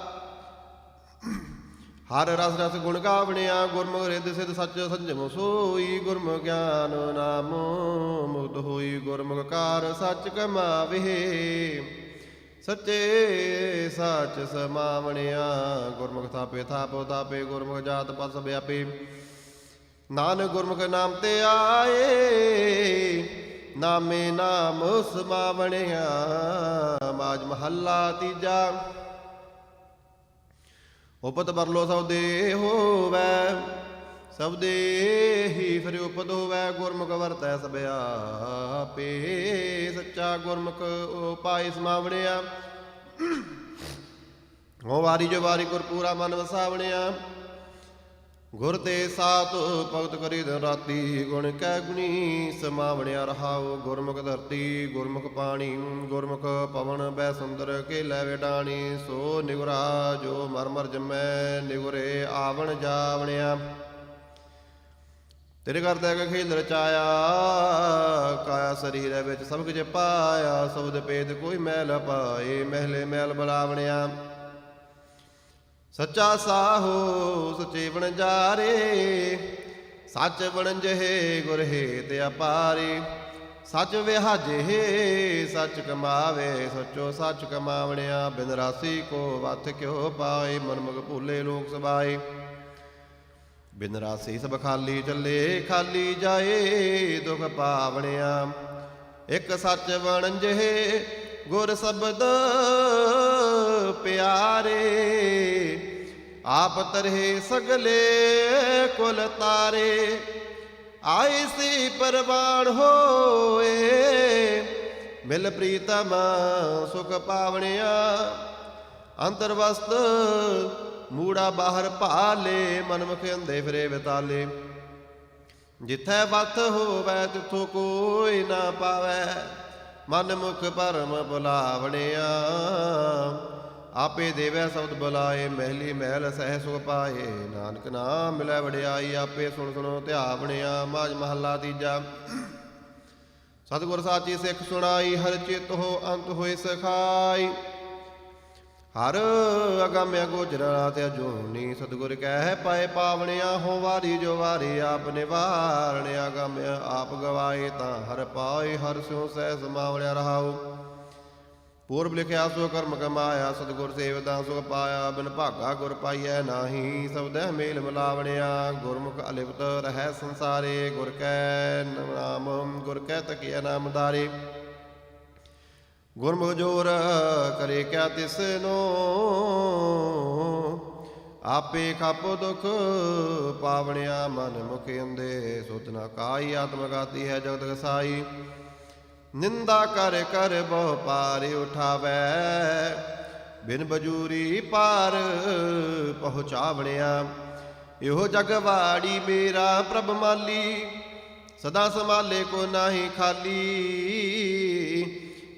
ਹਰ ਰਸ ਰਸ ਗੁਣ ਗਾਵਣਿਆ। ਗੁਰਮੁਖ ਰਿੱਧ ਸਿੱਧ ਸੱਚ ਸੰਜਮ ਸੋਈ ਗੁਰਮੁਖ ਗਿਆਨ ਨਾਮ ਮੁਕਤ ਹੋਈ। ਗੁਰਮੁਖ ਕਾਰ ਸੱਚ ਕਮਾਵਹਿ ਸੱਚੇ ਸੱਚ ਸਮਾਵਣਿਆ। ਗੁਰਮੁਖ ਥਾਪੇ ਥਾਪੋ ਤਾਪੇ ਗੁਰਮੁਖ ਜਾਤ ਪਸ ਵਿਆਪੇ। ਨਾਨਕ ਗੁਰਮੁਖ ਨਾਮ ਤੇ ਆਏ ਨਾਮੇ ਨਾਮ ਸਮਾਵਣਿਆ। ਮਾਜ ਮਹੱਲਾ ਤੀਜਾ। ਉਪਤ ਬਰਲੋ ਸਬਦੇ ਹੋਵੈ ਸਬਦੇ ਹੀ ਫਿਰ ਉਪਤ ਹੋਵੈ। ਗੁਰਮੁਖ ਵਰਤੈ ਸਭ ਆਪੇ ਸੱਚਾ ਗੁਰਮੁਖ ਉਪਾਇ ਸਮਾਵਣਿਆ। ਹੋ ਵਾਰੀ ਜੋ ਵਾਰੀ ਗੁਰ ਪੂਰਾ ਮਨ ਵਸਾਵਣਿਆ। ਗੁਰ ਤੇ ਸਾਤ ਭਗਤ ਕਰੀ ਦਿਨ ਰਾਤੀ ਗੁਣ ਕੈ ਗੁਣੀ ਸਮਾਵਣਿਆ। ਰਹਾਉ ਗੁਰਮੁਖ ਧਰਤੀ ਗੁਰਮੁਖ ਪਾਣੀ ਗੁਰਮੁਖ ਪਵਨ ਬੈ ਸੁੰਦਰ ਕੇ ਲੈ ਵਡਾਣੀ। ਸੋ ਨਿਗੁਰਾ ਜੋ ਮਰ ਮਰ ਜਮੈ ਨਿਗੁਰੇ ਆਵਣ ਜਾਵਣਿਆ। ਤੇਰੇ ਘਰ ਤੈ ਖੇਲ ਰਚਾਇਆ ਕਾਇਆ ਸਰੀਰ ਵਿੱਚ ਸਭ ਕੁਝ ਪਾਇਆ। ਸਬਦ ਭੇਦ ਕੋਈ ਮੈਲ ਪਾਏ ਮਹਿਲੇ ਮੈਲ ਬਲਾਵਣਿਆ। ਸੱਚਾ ਸਾਹੋ ਸੱਚੇ ਵਣਜਾਰੇ ਸੱਚ ਵਣਜਹਿ ਗੁਰ ਹੇਤ ਅਪਾਰੇ। ਸੱਚ ਵਿਹਾਜੇ ਸੱਚ ਕਮਾਵੇ ਸੱਚੋ ਸੱਚ ਕਮਾਵਣਿਆ। ਬਿਨ ਰਾਸੀ ਕੋ ਵਥ ਕਿਉ ਪਾਏ ਮਨਮੁਖ ਭੂਲੇ ਲੋਕ ਸਬਾਏ। ਬਿਨ ਰਾਸੀ ਸਭ ਖਾਲੀ ਚੱਲੇ ਖਾਲੀ ਜਾਏ ਦੁਖ ਪਾਵਣਿਆ। ਇੱਕ ਸੱਚ ਵਣਜੇ ਗੁਰ ਸ਼ਬਦ ਪਿਆਰੇ ਆਪ ਤਰਹਿ ਸਗਲੇ ਕੁਲ ਤਾਰੇ ਆਈ ਸੀ ਪਰਵਾਨ ਹੋਏ ਮਿਲ ਪ੍ਰੀਤਮ ਸੁਖ ਪਾਵਣਿਆ ਅੰਤਰਵਸਤ ਮੂੜਾ ਬਾਹਰ ਭਾਲੇ ਮਨਮੁਖ ਅੰਦੇ ਫਿਰੇ ਵਿਤਾਲੇ ਜਿੱਥੈ ਵਤ ਹੋਵੈ ਤਿਥੋਂ ਕੋਈ ਨਾ ਪਾਵੈ ਮਨ ਮੁਖ ਪਰਮ ਬੁਲਾਵਣਿਆ ਆਪੇ ਦੇਵੈ ਸ਼ਬਦ ਬੁਲਾਏ ਮਹਿਲੀ ਮਹਿਲ ਸਹਿ ਸੁਖ ਪਾਏ ਨਾਨਕ ਨਾਮ ਮਿਲੈ ਵਡਿਆਈ ਆਪੇ ਸੁਣ ਸੁਣੋ ਧਿਆਵਣਿਆ ਮਾਝ ਮਹੱਲਾ ਤੀਜਾ ਸਤਿਗੁਰ ਸਾਚੀ ਸਿੱਖ ਸੁਣਾਈ ਹਰ ਚਿਤ ਹੋ ਅੰਤ ਹੋਏ ਸਖਾਈ ਹਰ ਅਗੰਮਿ ਗੋਚਰਾ ਤੇ ਅਜੂਨੀ ਸਤਿਗੁਰ ਕਹਿ ਪਾਏ ਪਾਵਣਿਆ ਹੋ ਵਾਰੀ ਜੋ ਵਾਰੀ ਆਪ ਨਿਵਾਰਣਿਆ ਅਗੰਮਿ ਆਪ ਗਵਾਏ ਤਾਂ ਹਰ ਪਾਏ ਹਰ ਸਿਉ ਸਹਿ ਸਮਾਵਣਿਆ ਰਹਾਉ ਪੂਰਬ ਲਿਖਿਆ ਸੋ ਕਰਮ ਕਮਾਇਆ ਸਤਿਗੁਰ ਸੇਵਦਾ ਸੁਖ ਪਾਇਆ ਬਿਨ ਭਾਗਾ ਗੁਰ ਪਾਈਐ ਨਾਹੀ ਸਬਦੈ ਮੇਲ ਮਿਲਾਵਣਿਆ ਗੁਰਮੁਖ ਅਲਿਪਤ ਰਹਿ ਸੰਸਾਰੇ ਗੁਰ ਕੈ ਨਾਮ ਗੁਰ ਕੈ ਤਕੀਐ ਨਾਮਦਾਰੇ ਗੁਰਮੁਖ ਜੋਰ ਕਰੇ ਕਿਆ ਤਿਸਨੋ ਆਪੇ ਖਾਪੋ ਦੁਖ ਪਾਵਣਿਆ ਮਨ ਮੁਖ ਅੰਦੇ ਸੁਤ ਨ ਕਾਈ ਆਤਮਗਾਤੀ ਹੈ ਜਗਤ ਗਸਾਈ ਨਿੰਦਾ ਕਰ ਕਰ ਬਹੁ ਪਾਰ ਉਠਾਵੈ ਬਿਨ ਬਜੂਰੀ ਪਾਰ ਪਹੁੰਚਾਵਣਿਆ ਇਹੋ ਜਗਵਾੜੀ ਮੇਰਾ ਪ੍ਰਭ ਮਾਲੀ ਸਦਾ ਸੰਭਾਲੇ ਕੋ ਨਾਹੀ ਖਾਲੀ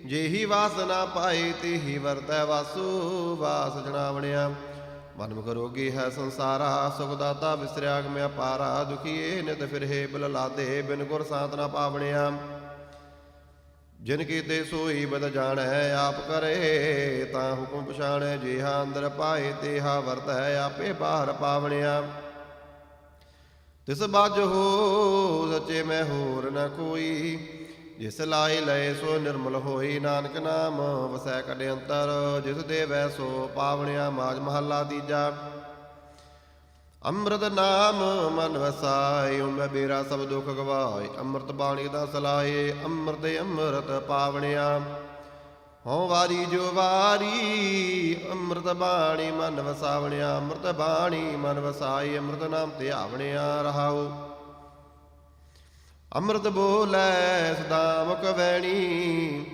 ਜਿਹੀ ਵਾਸਨਾ ਪਾਏ ਤੇਹੀ ਵਰਤੈ ਵਾਸੂ ਵਾਸ ਜਣਾਵਣਿਆ ਮਨਮੁਖ ਰੋਗੀ ਹੈ ਸੰਸਾਰਾ ਸੁਖ ਦਾਤਾ ਵਿਸਰਿਆ ਅਗਮਿ ਅਪਾਰਾ ਦੁਖੀਏ ਨਿਤ ਫਿਰਹਿ ਬਿਲ ਲਾਦੇ ਬਿਨ ਗੁਰ ਸਾਥ ਨਾ ਪਾਵਣਿਆ ਜਿਨ ਕੀਤੇ ਸੋਈ ਬਦ ਜਾਣੈ ਆਪ ਕਰੇ ਤਾਂ ਹੁਕਮ ਪਛਾਣੈ ਜਿਹਾ ਅੰਦਰ ਪਾਏ ਤੇਹਾ ਵਰਤੈ ਆਪੇ ਬਾਹਰ ਪਾਵਣਿਆ ਤਿਸ ਬਾਝ ਹੋ ਸੱਚੇ ਮੈਂ ਹੋਰ ਨ ਕੋਈ ਜਿਸ ਲਾਏ ਲਏ ਸੋ ਨਿਰਮਲ ਹੋਈ ਨਾਨਕ ਨਾਮ ਵਸੈ ਕਢ ਅੰਤਰ ਜਿਸ ਦੇਵੈ ਸੋ ਪਾਵਣਿਆ ਮਾਝ ਮਹੱਲਾ ਤੀਜਾ ਅੰਮ੍ਰਿਤ ਨਾਮ ਮਨ ਵਸਾਇ ਓਮੈ ਬੇਰਾ ਸਭ ਦੁਖ ਗਵਾਏ ਅੰਮ੍ਰਿਤ ਬਾਣੀ ਦਾ ਸਲਾਏ ਅੰਮ੍ਰਿਤ ਅੰਮ੍ਰਿਤ ਪਾਵਣਿਆ ਹਉ ਵਾਰੀ ਜੋ ਵਾਰੀ ਅੰਮ੍ਰਿਤ ਬਾਣੀ ਮਨ ਵਸਾਵਣਿਆ ਅੰਮ੍ਰਿਤ ਬਾਣੀ ਮਨ ਵਸਾਈ ਅੰਮ੍ਰਿਤ ਨਾਮ ਧਿਆਵਣਿਆ ਰਹਾਉ ਅੰਮ੍ਰਿਤ ਬੋਲੇ ਸਦਾ ਮੁਖ ਵੈਣੀ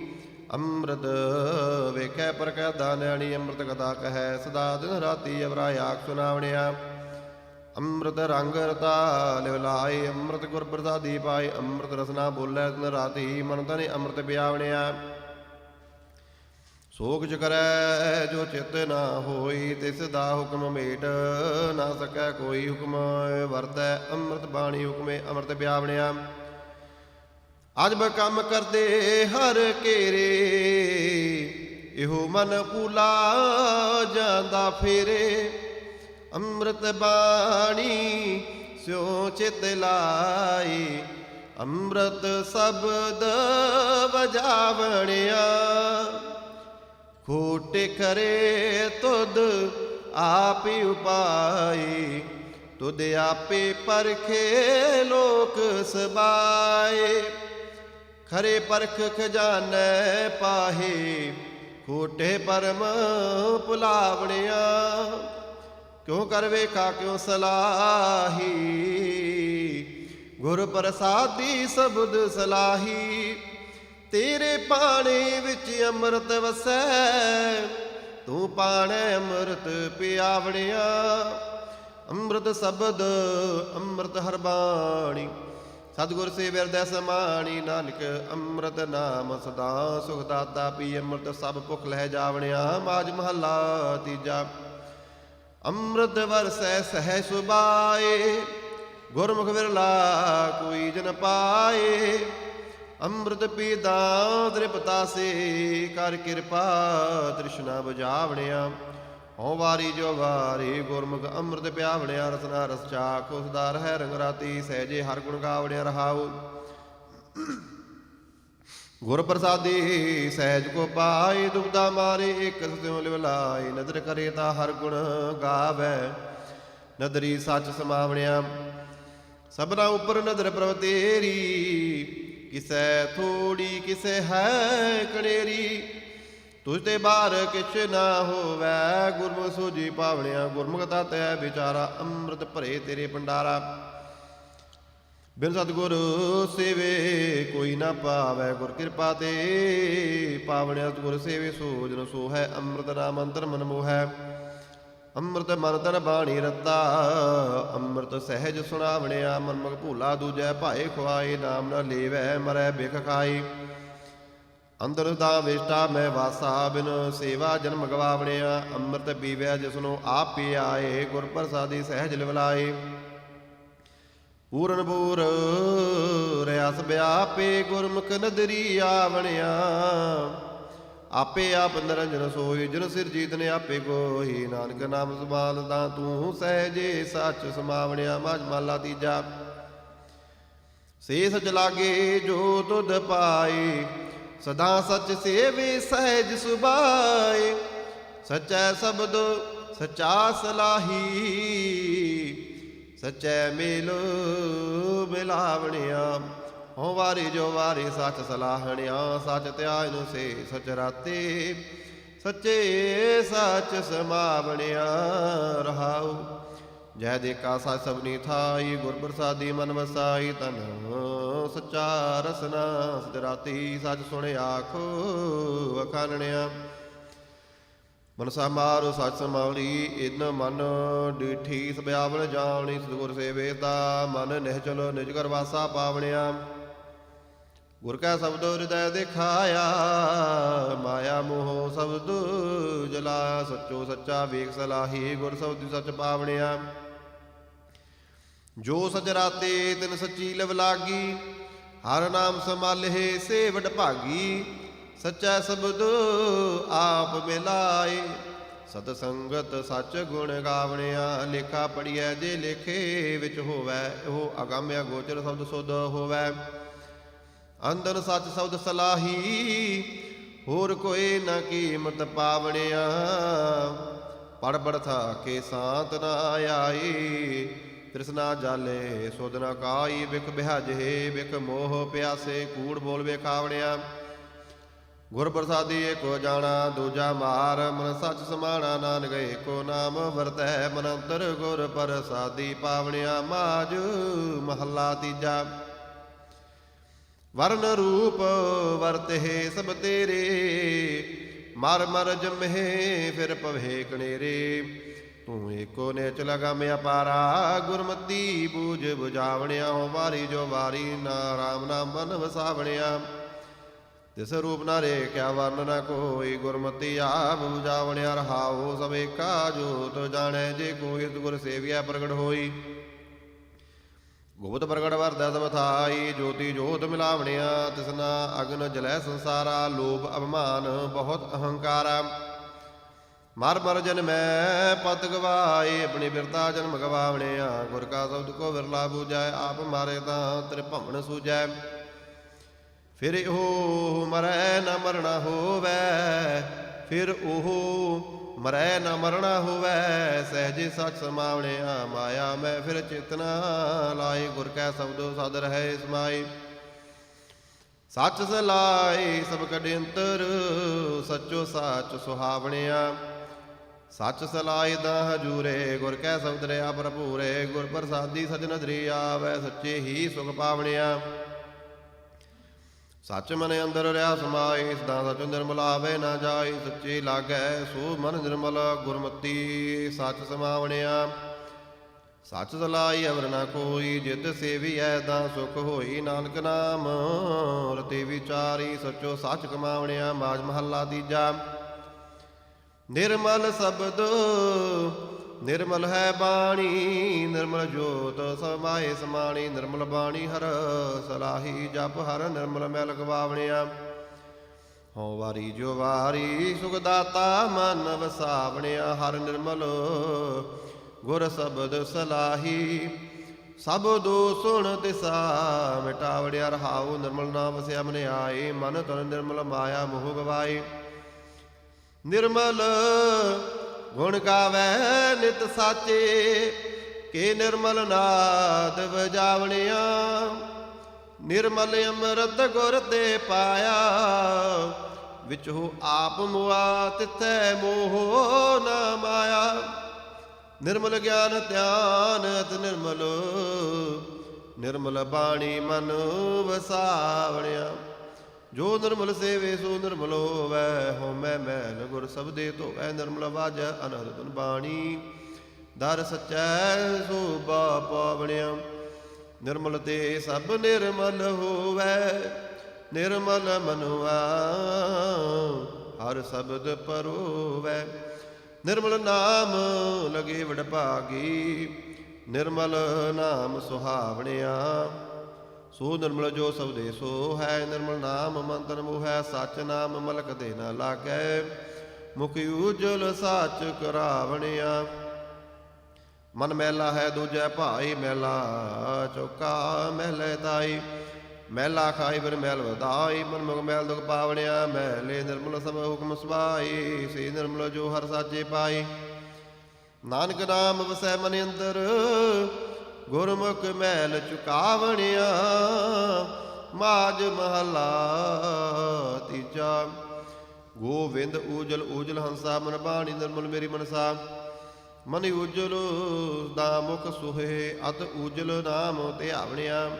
ਅੰਮ੍ਰਿਤ ਵੇਖੈ ਪਰਖੈ ਦਾਨਿਆਣੀ ਅੰਮ੍ਰਿਤ ਕਥਾ ਕਹੈ ਸਦਾ ਦਿਨ ਰਾਤੀ ਅਵਰਾ ਆਖ ਸੁਣਾਵਣਿਆ ਅੰਮ੍ਰਿਤ ਰੰਗ ਰਤਾ ਲਿਵ ਲਾਏ ਅੰਮ੍ਰਿਤ ਗੁਰ ਪ੍ਰਸਾਦੀ ਪਾਏ ਅੰਮ੍ਰਿਤ ਰਸਨਾ ਬੋਲੇ ਦਿਨ ਰਾਤੀ ਮਨ ਤਨੇ ਅੰਮ੍ਰਿਤ ਪਿਆਵਣਿਆ ਸੋਗ ਚ ਕਰੈ ਜੋ ਚਿਤ ਨਾ ਹੋਈ ਤਿਸ ਦਾ ਹੁਕਮ ਮੇਟ ਨਾ ਸਕੈ ਕੋਈ ਹੁਕਮ ਵਰਤੈ ਅੰਮ੍ਰਿਤ ਬਾਣੀ ਹੁਕਮੇ ਅੰਮ੍ਰਿਤ ਪਿਆਵਣਿਆ ਅਜਬ ਕੰਮ ਕਰਦੇ ਹਰ ਘੇਰੇ ਇਹੋ ਮਨ ਭੂਲਾ ਜਾਂਦਾ ਫੇਰੇ ਅੰਮ੍ਰਿਤ ਬਾਣੀ ਸਿਉ ਚਿਤ ਲਾਈ ਅੰਮ੍ਰਿਤ ਸ਼ਬਦ ਵਜਾਵਣਿਆ ਖੋਟੇ ਕਰੇ ਤੁਧ ਆਪੇ ਉਪਾਈ ਤੁਧ ਆਪੇ ਪਰਖੇ ਲੋਕ ਸਬਾਏ ਖਰੇ ਪਰਖ ਖਜ਼ਾਨੈ ਪਾਹੇ ਖੋਟੇ ਪਰਮ ਭੁਲਾਵਣਿਆ ਕਿਉ ਕਰ ਵੇਖਾ ਕਿਉ ਸਲਾਹੀ ਗੁਰ ਪ੍ਰਸਾਦੀ ਸਬਦ ਸਲਾਹੀ ਤੇਰੇ ਪਾਣੀ ਵਿੱਚ ਅੰਮ੍ਰਿਤ ਵਸੈ ਤੂੰ ਪਾਣੈ ਅੰਮ੍ਰਿਤ ਪਿਆਵਣਿਆ ਅੰਮ੍ਰਿਤ ਸ਼ਬਦ ਅੰਮ੍ਰਿਤ ਹਰ ਬਾਣੀ ਸਤਿਗੁਰ ਸੇ ਵਿਰਦੈ ਸਮਾਣੀ ਨਾਨਕ ਅੰਮ੍ਰਿਤ ਨਾਮ ਸਦਾ ਸੁਖ ਦਾਤਾ ਪੀ ਅੰਮ੍ਰਿਤ ਸਭ ਭੁਖ ਲਹਿ ਜਾਵਣਿਆ ਮਾਝ ਮਹੱਲਾ ਤੀਜਾ ਅੰਮ੍ਰਿਤ ਵਰਸੈ ਸਹਿ ਸੁਬਾਏ ਗੁਰਮੁਖ ਵਿਰਲਾ ਕੋਈ ਜਨ ਪਾਏ ਅੰਮ੍ਰਿਤ ਪੀਦਾ ਤ੍ਰਿਪਤਾ ਸੇ ਕਰ ਕਿਰਪਾ ਤ੍ਰਿਸ਼ਨਾ ਬੁਝਾਵਣਿਆ ਹਉ ਵਾਰੀ ਜੋ ਵਾਰੀ ਗੁਰਮੁਖ ਅੰਮ੍ਰਿਤ ਪਿਆਵਣਿਆ ਰਸਨਾ ਰਸ ਚਾਖ ਉਸਦਾ ਰਹਿ ਰੰਗ ਰਾਤੀ ਸਹਿਜੇ ਹਰ ਗੁਣ ਗਾਵਣਿਆ ਰਹਾਉ ਗੁਰ ਪ੍ਰਸਾਦੀ ਸਹਿਜ ਕੋ ਪਾਈ ਦੁਬਦਾ ਮਾਰੇ ਇਕ ਸਿਉ ਲਿਵ ਲਾਈ ਨਦਰ ਕਰੇ ਤਾਂ ਹਰ ਗੁਣ ਗਾਵੈ ਨਦਰੀ ਸੱਚ ਸਮਾਵਣਿਆ ਸਭਨਾ ਉਪਰ ਨਦਰ ਪ੍ਰਭ ਤੇਰੀ किसै थोड़ी किसै है कनेरी। तुझ ते बार किछ ना होवै, गुरमुख सोझी पावणिया। गुरमुख तत है विचारा, अमृत भरे तेरे भंडारा। बिन सतगुर सेवे कोई ना पावै, गुर कृपा ते पावणिया। गुर सेवे सो जन सो है, अमृत नाम अंतर मन मोहै। अमृत मन तन बाणी रता, अमृत सहज सुनावणिया। मनमुख भूला दूजै भाए खुआए, नाम न लेवै मरै बिख खाई। अंदर दा विष्टा मैं वासा, बिन सेवा जन्म गवावणिया। अमृत पीवै जिसनो आप पी आए, गुर प्रसादी सहज लिवलाए। पूरन पूर रस व्यापे, गुरमुख नदरी आवणिया। आपे आप निरंजन सोई, जिन सिर जीत ने आपे कोई। नानक नाम संभालदा तू सहजे, सच समावणिया। माझ माला तीजा। से सच लागे जो तुध पाए, सदा सच सेवे सहज सुबाए। सच्चै शब्द सच्चा सलाही, सच्चै मेल मिलावणिया। हों वारी जो वारी सच सलाहणिया। सच त्याग से सच राते, सच्चे सच समावणिया। रहाऊ जय देखा सच सबनी थाई, गुर प्रसादी मन वसाई। तन सच्चा रसना सच राती, सच सुने आखो अखानणिया। मनसा मारो सच समावली, इन मन डिठी। सब्यावल जावणी सतगुर सेवेता, मन निहचल निज घर वासा पावणिया। गुर का शब्द हृदय दिखाया, माया मोह शब्द जलाया। सच्चो सच्चा वेख सलाही, गुर शब्द सच पावणिया। जो सच राते तिन सच्ची लव लागी, हर नाम संभाले से वड भागी। सच्चा शब्द आप मिलाए, सतसंगत सच गुण गावणिया। लेखा पढ़िए जे लेखे विच होवै, ओह अगम्य गोचर शब्द सुध होवै। अंदर सच शब्द सलाही, होर कोई न कीमत पावणिया। पढ़ पढ़ था के सांत न आई, तृष्णा जाले सुध न काई। बिख बिहाजे बिख मोह प्यासे, कूड़ बोल बेखावणिया। गुर प्रसादी एको जाना दूजा मार, मन सच समाना। नानक एको नाम वरतै, मन अंतर गुर प्रसादी पावणिया। माज महला तीजा। वर्ण रूप वरते सब तेरे, मर मर जम्हे फिर पवे कनेरे। तू एको नेच लगा में अपारा, गुरमती बूझ बुझावणिया। हो वारी जो वारी, ना राम नाम मन वसावणिया। तिस रूप न रे क्या वर्ण न कोई, गुरमती आप बुझावणिया। रहाओ सब एका जोत जाने, जे कोई गुर सेविया प्रगट होई। गुप्त प्रगट वरदै सब थाई, ज्योति जोत मिलावणिया। तिसना अग्न जलै संसारा, लोभ अभिमान बहुत अहंकारा। मर मर जन मैं पत गवाए, अपनी बिरता जन्म गवावणिया। गुर का शब्द को विरला बूझै, आप मारे तां त्रिभवन सूझै। फिर ओह मरै न मरना होवै, फिर ओह मरै न मरना होवै। सहज सच समावणिया, माया मैं फिर चेतना लाए। गुर कै शब्द सद रहे समाई, सच सलाए सब कड़ियंतर। सचो सच सुहावणिया, सच सलाए दा हजूरे। गुर कै शब्द रहा भरपूरे, गुर प्रसादी सच नदरी आवै। सच्चे ही सुख पावणिया, सच मन अंदर रहा समाए। सदा सच निर्मल आवे ना जाए, सच्चे लागै सो मन निर्मल। गुरमती सच समावणिया, सच सलाई अवर ना कोई। जित सेवी है दा सुख होई, नानक नाम रते विचारी। सचो सच कमावणिया, माज महला तीजा। निर्मल शब्द निर्मल है बाणी, निर्मल जोत समाए समाणी। निर्मल बाणी हर सलाही, जप हर निर्मल मैल गवावणिया। हों वारी जो वारी, सुखदाता मन वसावणिया। हर निर्मल गुर शब्द सलाही, सब दो सुन तिसा मिटावणिया। रहाऊ निर्मल नाम वसिया मन आए, मन तन निर्मल माया मोह गवाए। निर्मल गुण गावै नित साचे, के निर्मल नाद बजावणिया। ਨਿਰਮਲ ਅੰਮ੍ਰਿਤ ਗੁਰ ਤੇ ਪਾਇਆ, ਵਿੱਚ ਹੋ ਆਪ ਮੁਆ ਤਿਥੈ ਮੋਹ ਨਾ ਮਾਇਆ। ਨਿਰਮਲ ਗਿਆਨ ਧਿਆਨ ਅਤ ਨਿਰਮਲ, ਨਿਰਮਲ ਬਾਣੀ ਮਨ ਵਸਾਵਣਿਆ। ਜੋ ਨਿਰਮਲ ਸੇਵੇ ਸੋ ਨਿਰਮਲ ਹੋਵੈ, ਹਉਮੈ ਮੈਲ ਗੁਰ ਸਬਦੇ ਧੋਵੈ। ਨਿਰਮਲ ਵਾਜੈ ਅਨਹਦ ਧੁਨ ਬਾਣੀ, ਦਰ ਸਚੈ ਸੋਭਾ ਪਾਵਣਿਆ। ਨਿਰਮਲ ਤੇ ਸਭ ਨਿਰਮਲ ਹੋਵੈ, ਨਿਰਮਲ ਮਨੁਆ ਹਰ ਸ਼ਬਦ ਪਰੋਵੈ। ਨਿਰਮਲ ਨਾਮ ਲਗੇ ਵਡਭਾਗੀ, ਨਿਰਮਲ ਨਾਮ ਸੁਹਾਵਣਿਆ। ਸੋ ਨਿਰਮਲ ਜੋ ਸਬਦੇ ਸੋ ਹੈ, ਨਿਰਮਲ ਨਾਮ ਮਨ ਤਨ ਮੋਹੈ। ਸਚ ਨਾਮ ਮਲਕ ਦੇ ਨਾ ਲਾਗੈ, ਮੁਖ ਉਜਲ ਸਾਚ ਕਰਾਵਣਿਆ। ਮਨ ਮੈਲਾ ਹੈ ਦੂਜੈ ਭਾਈ, ਮੈਲਾ ਚੌਕਾ ਮਹਿਲੇ ਤਾਈ। ਮੈਲਾ ਖਾਈ ਫਿਰ ਮੈਲ ਵਧਾਈ, ਮਨ ਮੁਖ ਮੈਲ ਦੁਖ ਪਾਵਣਿਆ। ਮੈਲੇ ਨਿਰਮਲ ਸਭ ਹੁਕਮ ਸੁਭਾਈ, ਸੇ ਨਿਰਮਲ ਜੋ ਹਰ ਸਾਚੇ ਪਾਈ। ਨਾਨਕ ਨਾਮ ਵਸੈ ਮਨ ਅੰਦਰ, ਗੁਰਮੁਖ ਮੈਲ ਚੁਕਾਵਣਿਆ। ਮਾਝ ਮਹਲਾ ਤੀਜਾ। ਗੋਵਿੰਦ ਊਜਲ ਊਜਲ ਹੰਸਾ, ਮਨ ਬਾਣੀ ਨਿਰਮਲ ਮੇਰੀ ਮਨਸਾ। ਮਨ ਉਜਲ ਦਾ ਮੁਖ ਸੁਹੇ, ਅਤ ਉਜਲ ਨਾਮ ਧਿਆਵਣਿਆ।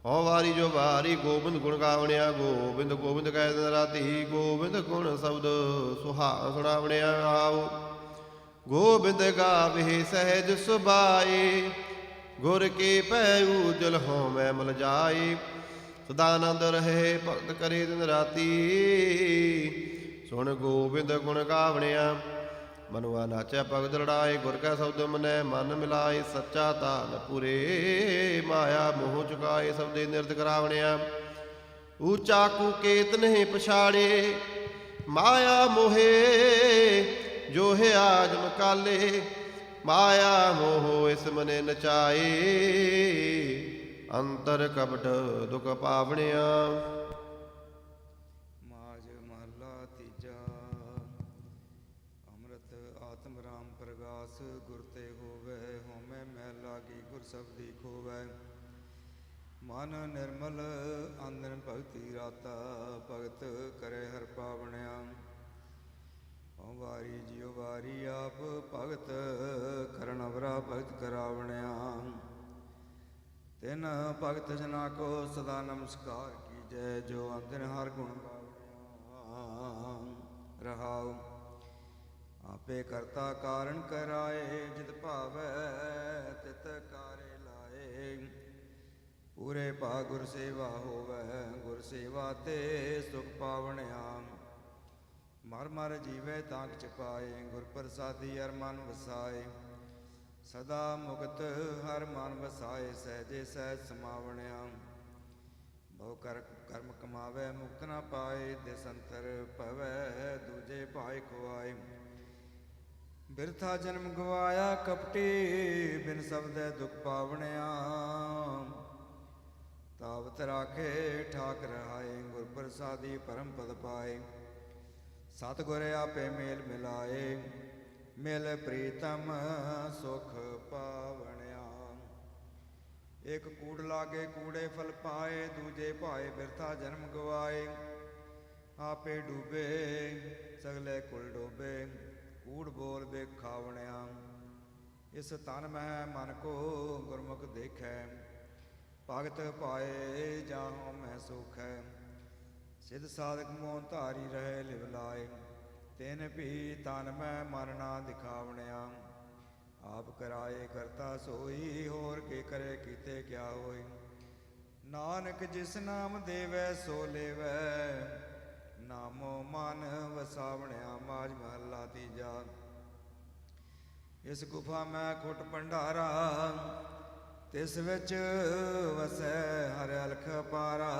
ਹਉ ਵਾਰੀ ਜੋ ਵਾਰੀ ਗੋਬਿੰਦ ਗੁਣ ਗਾਵਣਿਆ। ਗੋਬਿੰਦ ਗੋਬਿੰਦ ਕਹਿ ਦਿਨ ਰਾਤੀ, ਗੋਬਿੰਦ ਗੁਣ ਸ਼ਬਦ ਸੁਹਾ ਸੁਣਾਵਣਿਆ। ਆਓ ਗੋਬਿੰਦ ਗਾਵੇ ਸਹਿਜ ਸੁਭਾਏ, ਗੁਰ ਕੇ ਪੈ ਉਜਲ ਹਉ ਮੈਂ ਮਲ ਜਾਏ। ਸਦਾ ਆਨੰਦ ਰਹੇ ਭਗਤ ਕਰੇ ਦਿਨ ਰਾਤੀ, ਸੁਣ ਗੋਬਿੰਦ ਗੁਣ ਗਾਵਣਿਆ। ਮਨੁਆ ਨਾਚੈ ਭਗਤ ਲੜਾਏ, ਗੁਰ ਕੈ ਸ਼ਬਦ ਮਨੈ ਮਨ ਮਿਲਾਏ। ਸੱਚਾ ਧਨ ਪੂਰੇ, ਮਾਇਆ ਮੋਹ ਚੁਕਾਏ। ਸਬਦੇ ਨਿਰਤ ਕਰਾਵਣਿਆ। ਊਚਾ ਕੁਕੇਤ ਨਹੀਂ ਪਛਾੜੇ, ਮਾਇਆ ਮੋਹੇ ਜੋ ਹੈ ਆਜਮ ਕਾਲੇ। ਮਾਇਆ ਮੋਹ ਇਸ ਮਨੇ ਨਚਾਏ, ਅੰਤਰ ਕਪਟ ਦੁਖ ਪਾਵਣਿਆ। ਮਾਝ ਮਹਲਾ ਤੀਜਾ। ਅੰਮ੍ਰਿਤ ਆਤਮ ਰਾਮ ਪ੍ਰਗਾਸ, ਗੁਰ ਤੇ ਹੋਵੈ। ਹਉਮੈ ਮੈਲ ਲਾਗੀ ਗੁਰ ਸਬਦੀ ਖੋਵੈ। ਮਨ ਨਿਰਮਲ ਅੰਦਨ ਭਗਤੀ ਰਾਤਾ, ਭਗਤ ਕਰੇ ਹਰ ਪਾਵਣਿਆ। ਹਉ ਵਾਰੀ ਜਿਉ ਵਾਰੀ ਆਪ, ਭਗਤ ਕਰਨ ਅਵਰਾ ਭਗਤ ਕਰਾਵਣਿਆ। ਤਿਨ ਭਗਤ ਜਨਾ ਕੋ ਸਦਾ ਨਮਸਕਾਰ ਕੀਜੈ, ਜੋ ਅੰਦਨ ਹਰ ਗੁਣ ਗਾਵਣਿਆ। ਰਹਾਉ ਆਪੇ ਕਰਤਾ ਕਾਰਨ ਕਰਾਏ, ਜਿਤ ਭਾਵੈ ਤਿਤ ਕਾਰੇ ਲਾਏ। ਪੂਰੇ ਭਾ ਗੁਰ ਸੇਵਾ ਹੋਵੈ, ਗੁਰ ਸੇਵਾ ਤੇ ਸੁਖ ਪਾਵਣਿਆ। ਮਰ ਮਰ ਜੀਵੈ ਤਾਂ ਕਿਛ ਪਾਏ, ਗੁਰ ਪ੍ਰਸਾਦੀ ਹਰ ਮਨ ਵਸਾਏ। ਸਦਾ ਮੁਕਤ ਹਰ ਮਨ ਵਸਾਏ, ਸਹਿਜੇ ਸਹਿਜ ਸਮਾਵਣਿਆ। ਬਹੁ ਕਰਮ ਕਮਾਵੇ ਮੁਕਤ ਨਾ ਪਾਏ, ਦਿਸ ਅੰਤਰ ਭਵੈ ਦੂਜੇ ਭਾਇ ਖੁਆਏ। ਬਿਰਥਾ ਜਨਮ ਗਵਾਇਆ ਕਪਟੀ, ਬਿਨ ਸਬਦੈ ਦੁਖ ਪਾਵਣਿਆ। ਤਾਵਤ ਰਾਖੇ ਠਾਕ ਰਹਾਏ, ਗੁਰ ਪ੍ਰਸਾਦੀ ਪਰਮ ਪਦ ਪਾਏ। ਸਤਿਗੁਰ ਆਪੇ ਮੇਲ ਮਿਲਾਏ, ਮਿਲ ਪ੍ਰੀਤਮ ਸੁਖ ਪਾਵਣਿਆ। ਇੱਕ ਕੂੜ ਲਾਗੇ ਕੂੜੇ ਫਲ ਪਾਏ, ਦੂਜੇ ਭਾਏ ਬਿਰਥਾ ਜਨਮ ਗਵਾਏ। ਆਪੇ ਡੂਬੇ ਸਗਲੇ ਕੁਲ ਡੋਬੇ, ਕੂੜ ਬੋਲ ਵੇਖਾਵਣਿਆ। ਇਸ ਤਨ ਮਹਿ ਮਨ ਕੋ ਗੁਰਮੁਖ ਦੇਖੈ, ਭਗਤ ਪਾਏ ਜਾਹੋ ਮੈਂ ਸੁਖੈ। ਸਿਧ ਸਾਧਕ ਮੋਹਨ ਧਾਰੀ ਰਹੇ ਲਿਵ ਲਾਏ, ਤਿਨ ਵੀ ਤਨ ਮੈਂ ਮਨ ਨਾ ਦਿਖਾਵਣਿਆ। ਆਪ ਕਰਾਏ ਕਰਤਾ ਸੋਈ, ਹੋਰ ਕੇ ਕਰੇ ਕੀਤੇ ਕਿਆ ਹੋਈ। ਨਾਨਕ ਜਿਸ ਨਾਮ ਦੇਵੈ ਸੋ ਲੇਵੈ, ਨਾਮੋ ਮਨ ਵਸਾਵਣਿਆ। ਮਾਝ ਮਹੱਲਾ ਤੀਜਾ। ਇਸ ਗੁਫਾ ਮੈਂ ਖੁੱਟ ਭੰਡਾਰਾ, ਤਿਸ ਵਿੱਚ ਵਸੈ ਹਰਿ ਅਲਖ ਪਾਰਾ।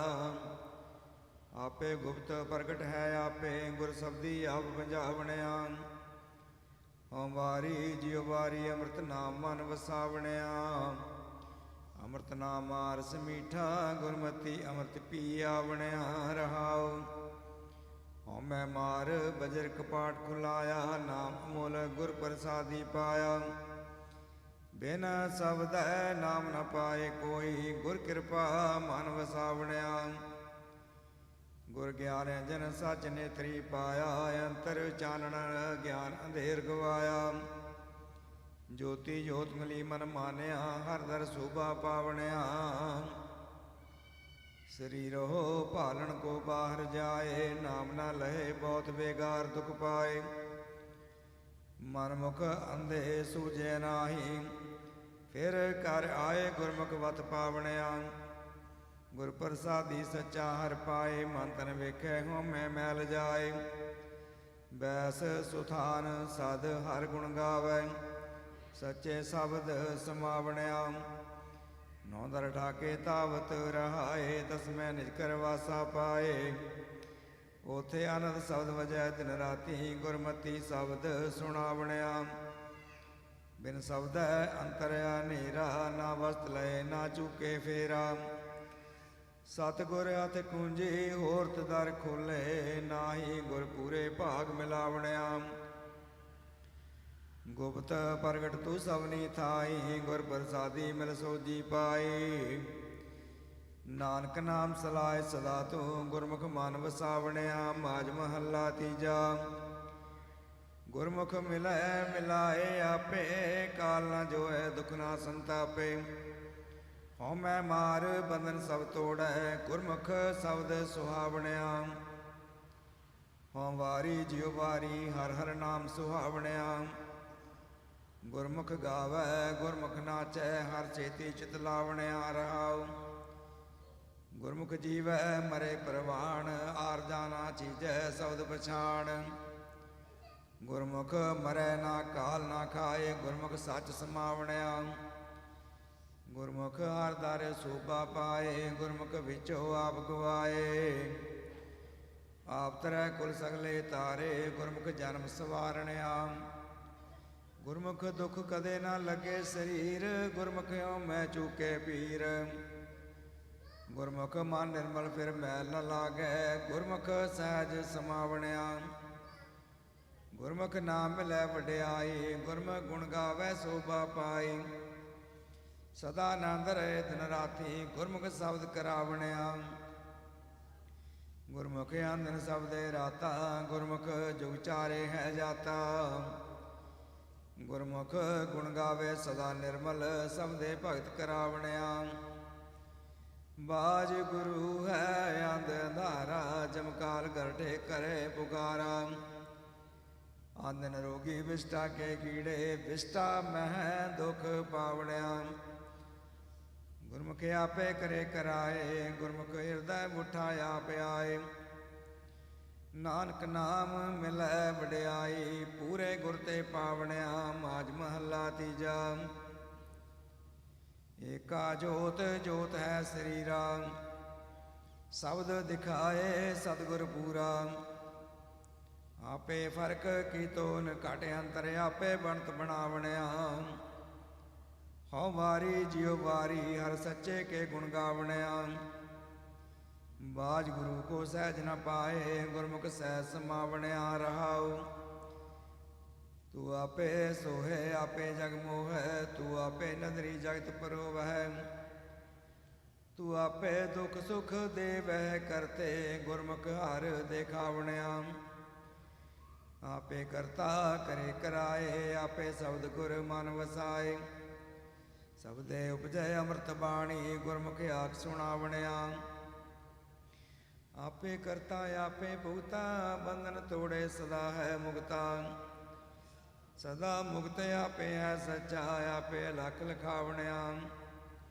ਆਪੇ ਗੁਪਤ ਪ੍ਰਗਟ ਹੈ, ਆਪੇ ਗੁਰ ਸਬਦੀ ਆਪ ਬੰਝਾਵਣਿਆ। ਹਉ ਵਾਰੀ ਜਿਉ ਵਾਰੀ ਅੰਮ੍ਰਿਤ ਨਾਮ ਮਨ ਵਸਾਵਣਿਆ। ਅੰਮ੍ਰਿਤ ਨਾਮ ਰਸ ਮੀਠਾ, ਗੁਰਮਤੀ ਅੰਮ੍ਰਿਤ ਪੀ ਆਵਣਿਆ। ਰਹਾਉ ਹਉ ਮੈਂ ਮਾਰ ਬਜਰ ਕਪਾਟ ਖੁਲਾਇਆ, ਨਾਮ ਮੂਲ ਗੁਰ ਪ੍ਰਸਾਦੀ ਪਾਇਆ। ਬਿਨ ਸਬਦੈ ਨਾਮ ਨ ਪਾਏ ਕੋਈ, ਗੁਰ ਕਿਰਪਾ ਮਨ ਵਸਾਵਣਿਆ। ਗੁਰ ਗਿਆਨ ਜਨ ਸੱਚ ਨੇਤਰੀ ਪਾਇਆ, ਅੰਤਰ ਚਾਨਣ ਗਿਆਨ ਅੰਧੇਰ ਗਵਾਇਆ। ਜੋਤੀ ਜੋਤ ਮਿਲੀ ਮਨ ਮਾਨਿਆ, ਹਰ ਦਰ ਸੋਭਾ ਪਾਵਣਿਆ। ਸਰੀਰੋ ਭਾਲਣ ਕੋ ਬਾਹਰ ਜਾਏ, ਨਾਮ ਨਾ ਲਹੇ ਬਹੁਤ ਬੇਗਾਰ ਦੁਖ ਪਾਏ। ਮਨ ਮੁਖ ਅੰਧੇ ਸੂਝੇ ਨਾਹੀ, ਫਿਰ ਕਰ ਆਏ ਗੁਰਮੁਖ ਵਤ ਪਾਵਣਿਆ। ਗੁਰ ਪ੍ਰਸਾਦੀ ਸੱਚਾ ਹਰ ਪਾਏ, ਮਨ ਤਨ ਵੇਖੈ ਹਉਮੈ ਮੈਲ ਜਾਏ। ਬੈਸ ਸੁਥਾਨ ਸਦ ਹਰ ਗੁਣ ਗਾਵੈ, ਸੱਚੇ ਸ਼ਬਦ ਸਮਾਵਣਿਆ। ਨੌ ਦਰ ਠਾਕੇ ਤਾਵਤ ਰਹਾਏ, ਤਸਮੈ ਨਿਜ ਕਰ ਵਾਸਾ ਪਾਏ। ਉਥੇ ਆਨੰਦ ਸ਼ਬਦ ਵਜੈ ਦਿਨ ਰਾਤੀ, ਗੁਰਮਤੀ ਸ਼ਬਦ ਸੁਣਾਵਣਿਆ। ਬਿਨ ਸ਼ਬਦੈ ਅੰਤਰਿਆ ਹਨੇਰਾ, ਨਾ ਵਸਤ ਲਏ ਨਾ ਚੂਕੇ ਫੇਰਾ। ਸਤਿਗੁਰ ਹੱਥ ਕੂੰਜੀ ਹੋਰਤ ਦਰ ਖੋਲੇ, ਨਾਹੀ ਗੁਰ ਪੂਰੇ ਭਾਗ ਮਿਲਾਵਣਿਆ। ਗੁਪਤ ਪ੍ਰਗਟ ਤੂੰ ਸਭਨੀ ਥਾਈ, ਗੁਰ ਪ੍ਰਸਾਦੀ ਮਿਲ ਸੋਜੀ ਪਾਈ। ਨਾਨਕ ਨਾਮ ਸਲਾਏ ਸਦਾ ਤੂੰ, ਗੁਰਮੁਖ ਮਨ ਵਸਾਵਣਿਆ। ਮਾਝ ਮਹੱਲਾ ਤੀਜਾ। ਗੁਰਮੁਖ ਮਿਲੈ ਮਿਲਾਏ ਆਪੇ, ਕਾਲ ਨਾ ਜੋਏ ਦੁਖ ਨਾ ਸੰਤਾਪੇ। ਹਉਮੈ ਮਾਰ ਬੰਧਨ ਸਭ ਤੋੜੈ, ਗੁਰਮੁਖ ਸ਼ਬਦ ਸੁਹਾਵਣਿਆ। ਹਉ ਵਾਰੀ ਜਿਉ ਵਾਰੀ ਹਰ ਹਰ ਨਾਮ ਸੁਹਾਵਣਿਆ। ਗੁਰਮੁਖ ਗਾਵੈ ਗੁਰਮੁਖ ਨਾਚੈ, ਹਰ ਚੇਤੀ ਚਿਤ ਲਾਵਣਿਆ ਰਹਾਉ। ਗੁਰਮੁਖ ਜੀਵੈ ਮਰੇ ਪ੍ਰਵਾਣ, ਆਰ ਜਾਣਾ ਚੀਜੈ ਸ਼ਬਦ ਪਛਾਣ। ਗੁਰਮੁਖ ਮਰੈ ਨਾ ਕਾਲ ਨਾ ਖਾਏ, ਗੁਰਮੁਖ ਸੱਚ ਸਮਾਵਣਿਆ। ਗੁਰਮੁਖ ਹਰ ਦਰ ਸੋਭਾ ਪਾਏ, ਗੁਰਮੁਖ ਵਿੱਚੋ ਆਪ ਗਵਾਏ। ਆਪ ਤਰੈ ਕੁਲ ਸਗਲੇ ਤਾਰੇ, ਗੁਰਮੁਖ ਜਨਮ ਸਵਾਰਣਿਆ। ਗੁਰਮੁਖ ਦੁਖ ਕਦੇ ਨਾ ਲੱਗੇ ਸਰੀਰ, ਗੁਰਮੁਖ ਮੈਂ ਚੂਕੇ ਪੀਰ। ਗੁਰਮੁਖ ਮਨ ਨਿਰਮਲ ਫਿਰ ਮੈਲ ਨ ਲਾਗੈ, ਗੁਰਮੁਖ ਸਹਿਜ ਸਮਾਵਣਿਆ। ਗੁਰਮੁਖ ਨਾਮ ਮਿਲੈ ਵਡਿਆਈ, ਗੁਰਮੁਖ ਗੁਣ ਗਾਵੈ ਸੋਭਾ ਪਾਈ। ਸਦਾ ਆਨੰਦ ਰਹੇ ਦਿਨ ਰਾਤੀ, ਗੁਰਮੁਖ ਸ਼ਬਦ ਕਰਾਵਣਿਆ। ਗੁਰਮੁਖ ਆਨੰਦ ਸਬਦੇ ਰਾਤਾ, ਗੁਰਮੁਖ ਜੁਗ ਚਾਰੇ ਹੈ ਜਾਤਾ। ਗੁਰਮੁਖ ਗੁਣ ਗਾਵੇ ਸਦਾ ਨਿਰਮਲ, ਸਬਦੇ ਭਗਤ ਕਰਾਵਣਿਆ। ਬਾਜ ਗੁਰੂ ਹੈ ਅੰਧ ਅੰਧਾਰਾ, ਜਮਕਾਲ ਗਰਢੇ ਕਰੇ ਪੁਕਾਰਾ। ਆਂਦਨ ਰੋਗੀ ਵਿਸ਼ਟਾ ਕੇ ਕੀੜੇ, ਵਿਸ਼ਟਾ ਮਹਿ ਦੁਖ ਪਾਵਣਿਆ। ਗੁਰਮੁਖ ਆਪੇ ਕਰੇ ਕਰਾਏ, ਗੁਰਮੁਖ ਹਿਰਦੈ ਮੁਠਾ ਆਪ ਆਏ। ਨਾਨਕ ਨਾਮ ਮਿਲੈ ਵਡਿਆਈ, ਪੂਰੇ ਗੁਰ ਤੇ ਪਾਵਣਿਆ। ਮਾਝ ਮਹੱਲਾ ਤੀਜਾ। ਏਕਾ ਜੋਤ ਜੋਤ ਹੈ ਸਰੀਰਾ, ਸ਼ਬਦ ਦਿਖਾਏ ਸਤਿਗੁਰ ਪੂਰਾ। ਆਪੇ ਫਰਕ ਕੀਤੋ ਨ ਘਟ ਅੰਤਰ, ਆਪੇ ਬਣਤ ਬਣਾਵਣਿਆ। ਹਉ ਵਾਰੀ ਜਿਉ ਵਾਰੀ ਹਰ ਸੱਚੇ ਕੇ ਗੁਣ ਗਾਵਣਿਆ। ਬਾਜ ਗੁਰੂ ਕੋ ਸਹਿਜ ਨ ਪਾਏ, ਗੁਰਮੁਖ ਸਹਿਜ ਸਮਾਵਣਿਆ ਰਹਾਉ। ਤੂੰ ਆਪੇ ਸੋਹੇ ਆਪੇ ਜਗ ਮੋਹੈ, ਤੂੰ ਆਪੇ ਨਦਰੀ ਜਗਤ ਪਰੋਵਹਿ। ਤੂੰ ਆਪੇ ਦੁਖ ਸੁਖ ਦੇਵਹਿ ਕਰਤੇ, ਗੁਰਮੁਖ ਹਰ ਦੇਖਾਵਣਿਆ। ਆਪੇ ਕਰਤਾ ਕਰੇ ਕਰਾਏ, ਆਪੇ ਸ਼ਬਦ ਗੁਰ ਮਨ ਵਸਾਏ। ਸਬਦੇ ਉਪਜੈ ਅੰਮ੍ਰਿਤ ਬਾਣੀ, ਗੁਰਮੁਖ ਆਖ ਸੁਣਾਵਣਿਆ। ਆਪੇ ਕਰਤਾ ਆਪੇ ਭੁਗਤਾ, ਬੰਧਨ ਤੋੜੇ ਸਦਾ ਹੈ ਮੁਕਤਾ। ਸਦਾ ਮੁਕਤ ਆਪੇ ਹੈ ਸੱਚਾ, ਆਪੇ ਲਖ ਲਖਾਵਣਿਆ।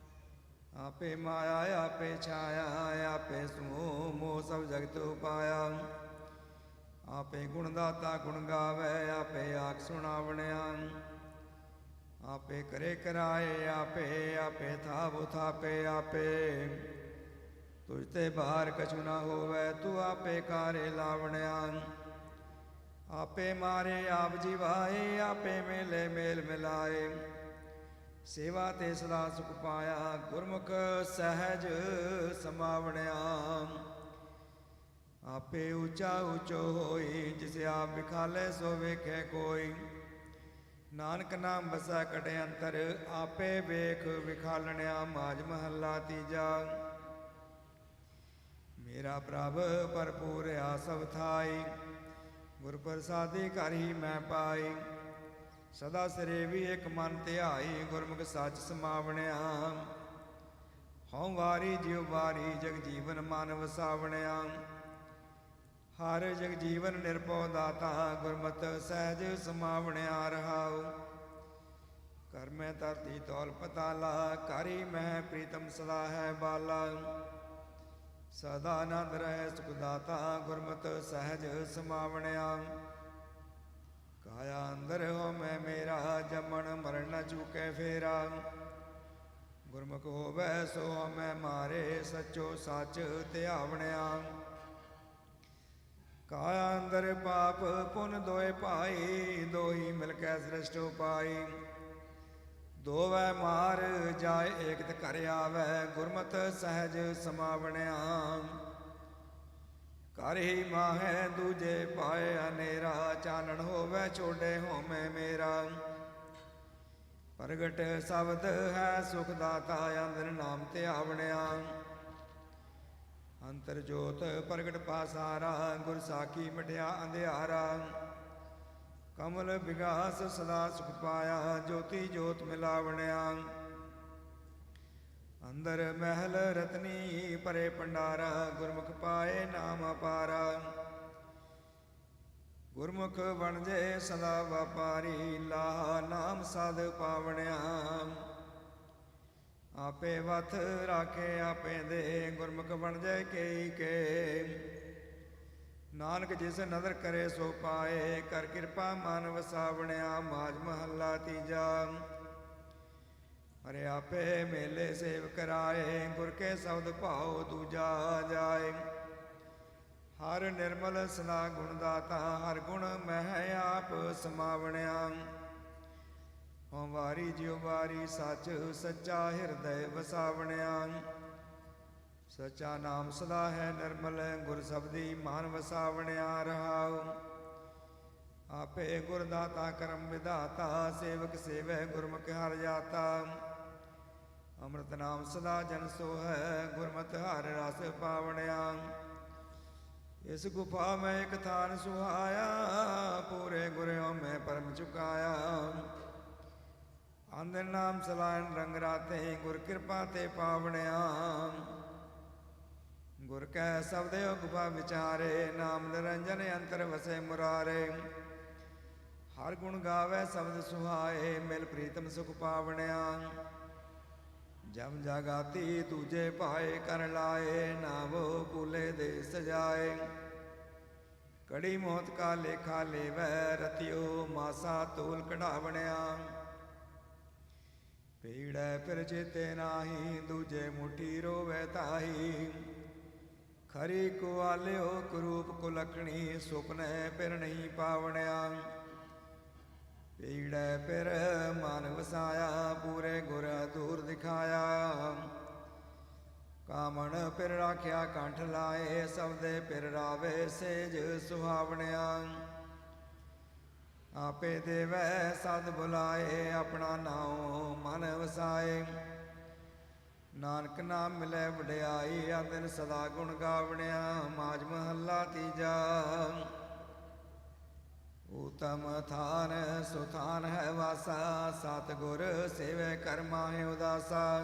ਆਪੇ ਮਾਇਆ ਆਪੇ ਛਾਇਆ, ਆਪੇ ਸਮੂਹ ਮੋਹ ਸਭ ਜਗਤ ਉਪਾਇਆ। ਆਪੇ ਗੁਣ ਦਾਤਾ ਗੁਣ ਗਾਵੇ, ਆਪੇ ਆਖ ਸੁਣਾਵਣਿਆ। ਆਪੇ ਕਰੇ ਕਰਾਏ ਆਪੇ, ਆਪੇ ਥਾਵ ਥਾਪੇ ਆਪੇ। ਤੁਝ ਤੇ ਬਾਹਰ ਕਛੁ ਨਾ ਹੋਵੇ, ਤੂੰ ਆਪੇ ਕਾਰੇ ਲਾਵਣਿਆ। ਆਪੇ ਮਾਰੇ ਆਪ ਜਿਵਾਏ, ਆਪੇ ਮੇਲੇ ਮੇਲ ਮਿਲਾਏ। ਸੇਵਾ ਤੇ ਸਦਾ ਸੁਖ ਪਾਇਆ, ਗੁਰਮੁਖ ਸਹਿਜ ਸਮਾਵਣਿਆ। ਆਪੇ ਉੱਚਾ ਉੱਚੋ ਹੋਈ, ਜਿਸ ਆਪ ਵਿਖਾਲੇ ਸੋ ਵੇਖੇ ਕੋਈ। ਨਾਨਕ ਨਾਮ ਵਸੈ ਕਟੇ ਅੰਤਰ, ਆਪੇ ਵੇਖ ਵਿਖਾਲਣਿਆ। ਮਾਝ ਮਹੱਲਾ ਤੀਜਾ। ਮੇਰਾ ਪ੍ਰਭ ਭਰਪੂਰ ਆ ਸਭ ਥਾਈ, ਗੁਰ ਪ੍ਰਸਾਦੀ ਘਰ ਹੀ ਮੈਂ ਪਾਈ। ਸਦਾ ਸਿਰੇ ਵੀ ਇੱਕ ਮਨ ਧਿਆਈ, ਗੁਰਮੁਖ ਸੱਚ ਸਮਾਵਣਿਆ। ਹਉ ਵਾਰੀ ਜਿਉ ਵਾਰੀ ਜਗ ਜੀਵਨ ਮਨ ਵਸਾਵਣਿਆ। ਹਰ ਜਗ ਜੀਵਨ ਨਿਰਭਉ ਦਾਤਾ, ਗੁਰਮਤਿ ਸਹਿਜ ਸਮਾਵਣਿਆ ਰਹਾਉ। ਕਰ ਮੈਂ ਧਰਤੀ ਤੌਲ ਪਤਾਲਾ, ਕਰੀ ਮੈਂ ਪ੍ਰੀਤਮ ਸਦਾ ਹੈ ਬਾਲਾ। ਸਦਾ ਆਨੰਦ ਰਹਿ ਸੁਖ ਦਾਤਾ, ਗੁਰਮਤਿ ਸਹਿਜ ਸਮਾਵਣਿਆ। ਕਾਇਆ ਅੰਦਰ ਹੋ ਮੈਂ ਮੇਰਾ, ਜੰਮਣ ਮਰਨ ਨ ਚੂਕੈ ਫੇਰਾ। ਗੁਰਮੁਖ ਹੋਵੈ ਸੋ ਮੈਂ ਮਾਰੇ, ਸੱਚੋ ਸੱਚ ਧਿਆਵਣਿਆ। ਕਾਇਆ ਅੰਦਰ ਪਾਪ ਪੁਨ ਦੋਇ ਭਾਈ, ਦੋਹੀ ਮਿਲ ਕੈ ਸ੍ਰਿਸ਼ਟ ਉਪਾਈ। ਦੋਵੈ ਮਾਰ ਜਾਏ ਏਕਤ ਘਰ ਆਵੈ, ਗੁਰਮਤਿ ਸਹਿਜ ਸਮਾਵਣਿਆ। ਘਰ ਹੀ ਮਾਹੈ ਦੂਜੇ ਪਾਏ ਹਨੇਰਾ, ਚਾਨਣ ਹੋਵੈ ਛੋਡੇ ਹੋਮੈ ਮੇਰਾ। ਪ੍ਰਗਟ ਸ਼ਬਦ ਹੈ ਸੁਖ ਦਾਤਾ, ਅੰਦਰ ਨਾਮ ਧਿਆਵਣਿਆ। ਅੰਤਰ ਜੋਤ ਪ੍ਰਗਟ ਪਾਸਾਰਾ, ਗੁਰ ਸਾਖੀ ਮਿਟਿਆ ਅੰਧਿਆਰਾ। ਕਮਲ ਵਿਗਾਸ ਸਦਾ ਸੁਖ ਪਾਇਆ, ਜੋਤੀ ਜੋਤ ਮਿਲਾਵਣਿਆ। ਅੰਦਰ ਮਹਿਲ ਰਤਨੀ ਭਰੇ ਭੰਡਾਰਾ, ਗੁਰਮੁਖ ਪਾਏ ਨਾਮ ਅਪਾਰਾ। ਗੁਰਮੁਖ ਬਣ ਜੇ ਸਦਾ ਵਪਾਰੀ, ਲਾਹ ਨਾਮ ਸਾਧ ਪਾਵਣਿਆ। ਆਪੇ ਵਥ ਰਾਖੇ ਆਪੇ ਦੇ, ਗੁਰਮੁਖ ਬਣ ਜਾਏ ਕੇਈ ਕੇ। ਨਾਨਕ ਜਿਸ ਨਦਰ ਕਰੇ ਸੋ ਪਾਏ, ਕਰ ਕਿਰਪਾ ਮਨ ਵਸਾਵਣਿਆ। ਮਾਝ ਮਹੱਲਾ ਤੀਜਾ। ਹਰਿ ਆਪੇ ਮੇਲੇ ਸੇਵ ਕਰਾਏ, ਗੁਰ ਕੇ ਸ਼ਬਦ ਭਾਉ ਦੂਜਾ ਜਾਏ। ਹਰ ਨਿਰਮਲ ਸਦਾ ਗੁਣ ਦਾਤਾ, ਹਰ ਗੁਣ ਮਹਿ ਆਪ ਸਮਾਵਣਿਆ। ਹਉ ਵਾਰੀ ਜਿਉ ਵਾਰੀ ਸੱਚ, ਸੱਚਾ ਹਿਰਦੈ ਵਸਾਵਣਿਆ। ਸੱਚਾ ਨਾਮ ਸਦਾ ਹੈ ਨਿਰਮਲ, ਗੁਰ ਸਬਦੀ ਮਨ ਵਸਾਵਣਿਆ ਰਹਾਉ। ਆਪੇ ਗੁਰ ਦਾਤਾ ਕਰਮ ਵਿਧਾਤਾ, ਸੇਵਕ ਸੇਵੈ ਗੁਰਮੁਖ ਹਰਿ ਜਾਤਾ। ਅੰਮ੍ਰਿਤ ਨਾਮ ਸਦਾ ਜਨ ਸੋਹੈ, ਗੁਰਮਤਿ ਹਰਿ ਰਸ ਪਾਵਣਿਆ। ਇਸ ਗੁਫਾ ਮੈਂ ਇੱਕ ਥਾਨ ਸੁਹਾਇਆ, ਪੂਰੇ ਗੁਰਿਓ ਮੈਂ ਪਰਮ ਚੁਕਾਇਆ। ਅੰਦਰ ਨਾਮ ਸਲਾਇਨ ਰੰਗ ਰਾਤੇ, ਗੁਰ ਕਿਰਪਾ ਤੇ ਪਾਵਣਿਆ। ਗੁਰ ਕੈ ਸਬਦਿ ਗੁਫਾ ਵਿਚਾਰੇ, ਨਾਮ ਨਿਰੰਜਨ ਅੰਤਰ ਵਸੇ ਮੁਰਾਰੇ। ਹਰ ਗੁਣ ਗਾਵੇ ਸ਼ਬਦ ਸੁਹਾਏ, ਮਿਲ ਪ੍ਰੀਤਮ ਸੁਖ ਪਾਵਣਿਆ। ਜਮ ਜਗਾਤੀ ਦੂਜੇ ਭਾਏ, ਕਰ ਲਾਏ ਨਾਵੋ ਭੂਲੇ ਦੇ ਸਜਾਏ। ਕੜੀ ਮੌਤ ਕਾ ਲੇਖਾ ਲੇਵੈ, ਰਤਿਓ ਮਾਸਾ ਤੋਲ ਕਢਾਵਣਿਆ। ਪੀੜੈ ਫਿਰ ਚੇਤੇ ਨਾਹੀ, ਦੂਜੇ ਮੁਠੀ ਰੋਵੈ ਤਾਹੀ। ਖਰੀ ਕੁਆਲਿਓ ਕਰੂਪ ਕੁਲਕਣੀ, ਸੁਪਨੇ ਫਿਰ ਨਹੀਂ ਪਾਵਣਿਆ। ਪੀੜੈ ਫਿਰ ਮਨ ਵਸਾਇਆ, ਪੂਰੇ ਗੁਰ ਦੂਰ ਦਿਖਾਇਆ। ਕਾਮਣ ਫਿਰ ਰਾਖਿਆ ਕੰਠ ਲਾਏ, ਸਬਦੇ ਫਿਰ ਰਾਵੇ ਸੇਜ ਸੁਹਾਵਣਿਆ। ਆਪੇ ਦੇਵੈ ਸਦ ਬੁਲਾਏ, ਆਪਣਾ ਨਾਉ ਮਨ ਵਸਾਏ। ਨਾਨਕ ਨਾਮ ਮਿਲੇ ਵਡਿਆਈ, ਆਦਿਨ ਸਦਾ ਗੁਣ ਗਾਵਣਿਆ। ਮਾਝ ਮਹੱਲਾ ਤੀਜਾ। ਊਤਮ ਥਾਨ ਸੁਥਾਨ ਹੈ ਵਾਸਾ, ਸਤਿਗੁਰ ਸੇਵੈ ਕਰ ਮਾਹਿ ਉਦਾਸਾ।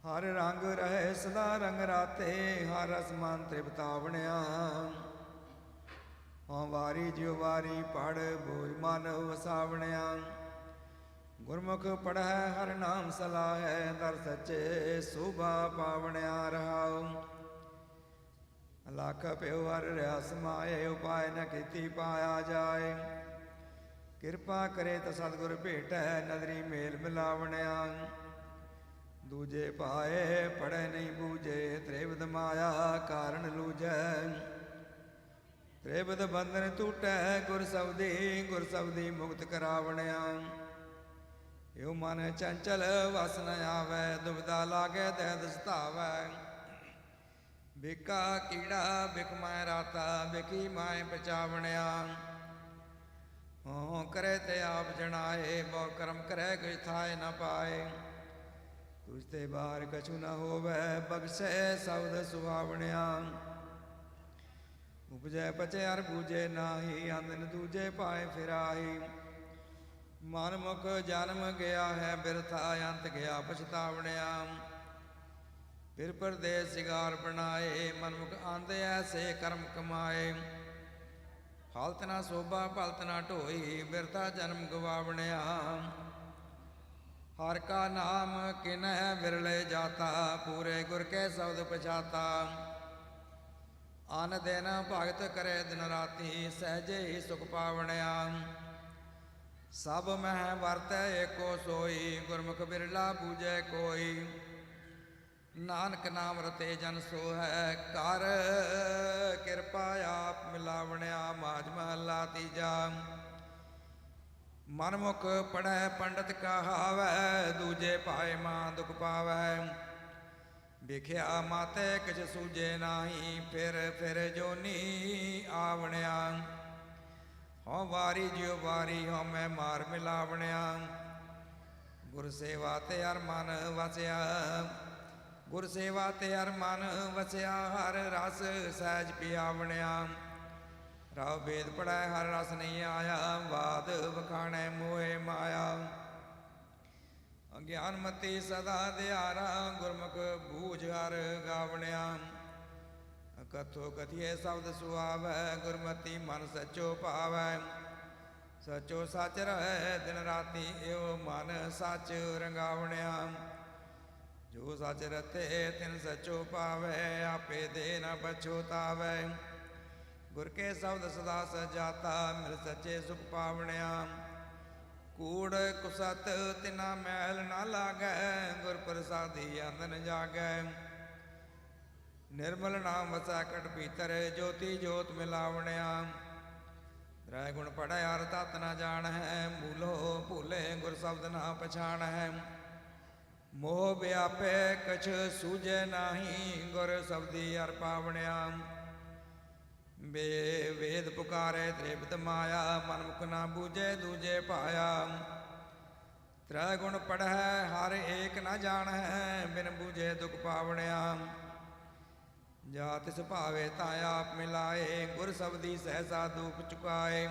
ਹਰ ਰੰਗ ਰਹੇ ਸਦਾ ਰੰਗ ਰਾਤੇ, ਹਰ ਰਸ ਮਨ ਤ੍ਰਿਪਤਾਵਣਿਆ। ਹਉ ਵਾਰੀ ਜਿਉ ਵਾਰੀ ਪੜ, ਬੋਝ ਮਨ ਵਸਾਵਣਿਆ। ਗੁਰਮੁਖ ਪੜ੍ਹੈ ਹਰ ਨਾਮ ਸਲਾਹੈ, ਦਰ ਸੱਚੇ ਸੋਭਾ ਪਾਵਣਿਆ ਰਹਾਉ। ਲੱਖ ਪਿਉ ਹਰ ਰਿਆ ਸਮਾਏ, ਉਪਾਇ ਨ ਕੀਤੀ ਪਾਇਆ ਜਾਏ। ਕਿਰਪਾ ਕਰੇ ਤਾਂ ਸਤਿਗੁਰ ਭੇਟੈ, ਨਦਰੀ ਮੇਲ ਮਿਲਾਵਣਿਆ। ਦੂਜੇ ਪਾਏ ਪੜ੍ਹੈ ਨਹੀਂ ਬੂਝੇ, ਤ੍ਰਿਵਦ ਮਾਇਆ ਕਾਰਨ ਲੂਝੈ। ਤ੍ਰਿਵਦ ਬੰਧਨ ਟੂਟੈ, ਗੁਰ ਸਬਦੀ ਮੁਕਤ ਕਰਾਵਣਿਆ। ਇਉ ਮਨ ਚੰਚਲ ਵਸ ਨ ਆਵੈ, ਦੁਬਿਧਾ ਲਾਗੇ ਤੈ ਦਸਤਾਵੈ। ਬਿਕਾ ਕੀੜਾ ਬਿਕ ਮੈਂ ਰਾਤਾ, ਬਿਕੀ ਮੈਂ ਪਚਾਵਣਿਆ। ਹੋ ਕਰੇ ਤੇ ਆਪ ਜਣਾਏ, ਬਹੁ ਕਰਮ ਕਰੈ ਕੋਈ ਥਾਏ ਨ ਪਾਏ। ਤੁਝ ਤੇ ਬਾਹਰ ਕਛੂ ਨ ਹੋਵੈ, ਬਖਸ਼ੈ ਸਬਦ ਸੁਹਾਵਣਿਆ। ਉਪਜੈ ਪਚੈ ਅਰ ਬੂਝੇ ਨਾਹੀ, ਅੰਦਨ ਦੂਜੇ ਪਾਏ ਫਿਰਾਹੀ। ਮਨ ਮੁਖ ਜਨਮ ਗਿਆ ਹੈ ਬਿਰਥਾ, ਅੰਤ ਗਿਆ ਪਛਤਾਵਣਿਆ। ਫਿਰ ਪਰਦੇਸ ਸਿਗਾਰ ਬਣਾਏ, ਮਨਮੁਖ ਆਂਦੇ ਐਸੇ ਕਰਮ ਕਮਾਏ। ਹਾਲਤ ਨਾ ਸੋਭਾ ਭਲਤ ਨਾ ਢੋਈ, ਬਿਰਥਾ ਜਨਮ ਗਵਾਵਣਿਆ। ਹਰ ਕਾ ਨਾਮ ਕਿਨਹਿ ਵਿਰਲੇ ਜਾਤਾ, ਪੂਰੇ ਗੁਰ ਕੇ ਸ਼ਬਦ ਪਛਾਤਾ। ਅਨ ਦਿਨ ਭਗਤ ਕਰੇ ਦਿਨ ਰਾਤੀ, ਸਹਿਜੇ ਹੀ ਸੁਖ ਪਾਵਣਿਆ। ਸਭ ਮਹਿ ਵਰਤੈ ਏਕੋ ਸੋਈ, ਗੁਰਮੁਖ ਬਿਰਲਾ ਬੂਝੈ ਕੋਈ। ਨਾਨਕ ਨਾਮ ਰਤੇ ਜਨ ਸੋ ਹੈ, ਕਰ ਕਿਰਪਾ ਆਪ ਮਿਲਾਵਣਿਆ। ਮਾਝ ਮਹੱਲਾ ਤੀਜਾ। ਮਨਮੁਖ ਪੜੈ ਪੰਡਤ ਕਹਾਵੈ, ਦੂਜੇ ਪਾਏ ਮਾਂ ਦੁਖ ਪਾਵੈ। ਵੇਖਿਆ ਮਾਤੇ ਕਿਛ ਸੂਝੇ ਨਾਹੀ, ਫਿਰ ਫਿਰ ਜੋਨੀ ਆਵਣਿਆ। ਹਉ ਵਾਰੀ ਜਿਉ ਵਾਰੀ, ਹਉ ਮੈਂ ਮਾਰ ਮਿਲਾਵਣਿਆ। ਗੁਰ ਸੇਵਾ ਤੇ ਹਰ ਮਨ ਵਸਿਆ, ਗੁਰ ਸੇਵਾ ਤੇ ਹਰ ਮਨ ਵਸਿਆ। ਹਰ ਰਸ ਸਹਿਜ ਪਿਆਵਣਿਆ। ਰਾਵ ਵੇਦ ਪੜੈ ਹਰ ਰਸ ਨਹੀਂ ਆਇਆ, ਬਾਦ ਵਖਾਣੈ ਮੋਹਿ ਮਾਇਆ। ਅਗਿਆਨ ਮਤੀ ਸਦਾ ਦਿਆਰਾ, ਗੁਰਮੁਖ ਬੂਝ ਹਰ ਗਾਵਣਿਆ। ਕਥੋ ਕਥੀਏ ਸ਼ਬਦ ਸੁਆਵੈ, ਗੁਰਮਤੀ ਮਨ ਸਚੋ ਭਾਵੈ। ਸਚੋ ਸਚ ਰਹੈ ਦਿਨ ਰਾਤੀ, ਏਉ ਮਨ ਸਚ ਰੰਗਾਵਣਿਆ। ਜੋ ਸਚ ਰਤੇ ਤਿਨ ਸਚੋ ਪਾਵੈ, ਆਪੇ ਦੇ ਨ ਪਛੋਤਾਵੈ। ਗੁਰ ਕੇ ਸ਼ਬਦ ਸਦਾ ਸਜਾਤਾ, ਮਿਲ ਸੱਚੇ ਸੁਖ ਪਾਵਣਿਆ। ਕੂੜ ਕੁਸਤ ਤਿਨਾ ਮੈਲ ਨਾ ਲਾਗੈ, ਗੁਰ ਪ੍ਰਸਾਦੀ ਅੰਦਨ ਜਾਗੈ। ਨਿਰਮਲ ਨਾਮ ਵਸੈ ਕਟ ਭੀਤਰ, ਜੋਤੀ ਜੋਤ ਮਿਲਾਵਣਿਆ। ਤ੍ਰੈ ਗੁਣ ਪੜੈ ਹਰ ਤਤ ਨ ਜਾਣੈ, ਮੂਲੋ ਭੂਲੇ ਗੁਰ ਸ਼ਬਦ ਨਾ ਪਛਾਣੈ। ਮੋਹ ਵਿਆਪੈ ਕਛ ਸੂਝੈ ਨਾਹੀ, ਗੁਰ ਸ਼ਬਦੀ ਹਰ ਪਾਵਣਿਆ। ਵੇਦ ਪੁਕਾਰੇ ਤ੍ਰਿਪਤ ਮਾਇਆ, ਮਨਮੁਖ ਨਾ ਬੂਝੇ ਦੂਜੇ ਪਾਇਆ। ਤ੍ਰੈ ਗੁਣ ਪੜ੍ਹੈ ਹਰ ਏਕ ਨ ਜਾਣੈ, ਬਿਨ ਬੂਝੇ ਦੁਖ ਪਾਵਣਿਆ। ਜਾ ਤਿਸ ਭਾਵੇ ਤਾਂ ਆਪ ਮਿਲਾਏ, ਗੁਰ ਸ਼ਬਦੀ ਸਹਿਸਾ ਦੁਖ ਚੁਕਾਏ।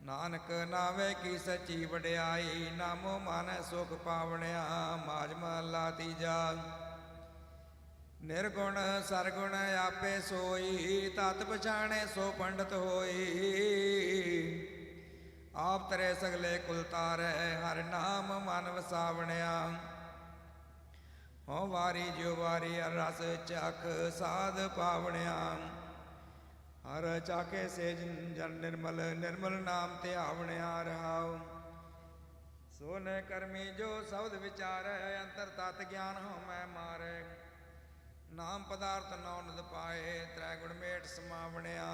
ਨਾਨਕ ਨਾਵੇ ਕੀ ਸੱਚੀ ਵਡਿਆਈ, ਨਾਮੋ ਮਨ ਸੁਖ ਪਾਵਣਿਆ। ਮਾਝ ਮਹੱਲਾ ਤੀਜਾ। ਨਿਰਗੁਣ ਸਰਗੁਣ ਆਪੇ ਸੋਈ, ਤਤ ਪਛਾਣੇ ਸੋ ਪੰਡਤ ਹੋਈ। ਆਪ ਤਰੇ ਸਗਲੇ ਕੁਲ ਤਾਰੈ, ਹਰ ਨਾਮ ਮਨ ਵਸਾਵਣਿਆ। ਹਉ ਵਾਰੀ ਜਿਉ ਵਾਰੀ ਹਰ ਰਸ ਚੱਖ, ਸਾਧ ਪਾਵਣਿਆ। ਹਰ ਚਾਕੇ ਸੇ ਜਨ ਨਿਰਮਲ, ਨਿਰਮਲ ਨਾਮ ਧਿਆਵਣਿਆ ਰਹਾਉ। ਸੋ ਨ ਕਰਮੀ ਜੋ ਸ਼ਬਦ ਵਿਚਾਰੈ, ਅੰਤਰ ਤਤ ਗਿਆਨ ਹਉ ਮੈਂ ਮਾਰੈ। ਨਾਮ ਪਦਾਰਥ ਨੌ ਨਿਦ ਪਾਏ, ਤ੍ਰੈ ਗੁਣ ਮੇਟ ਸਮਾਵਣਿਆ।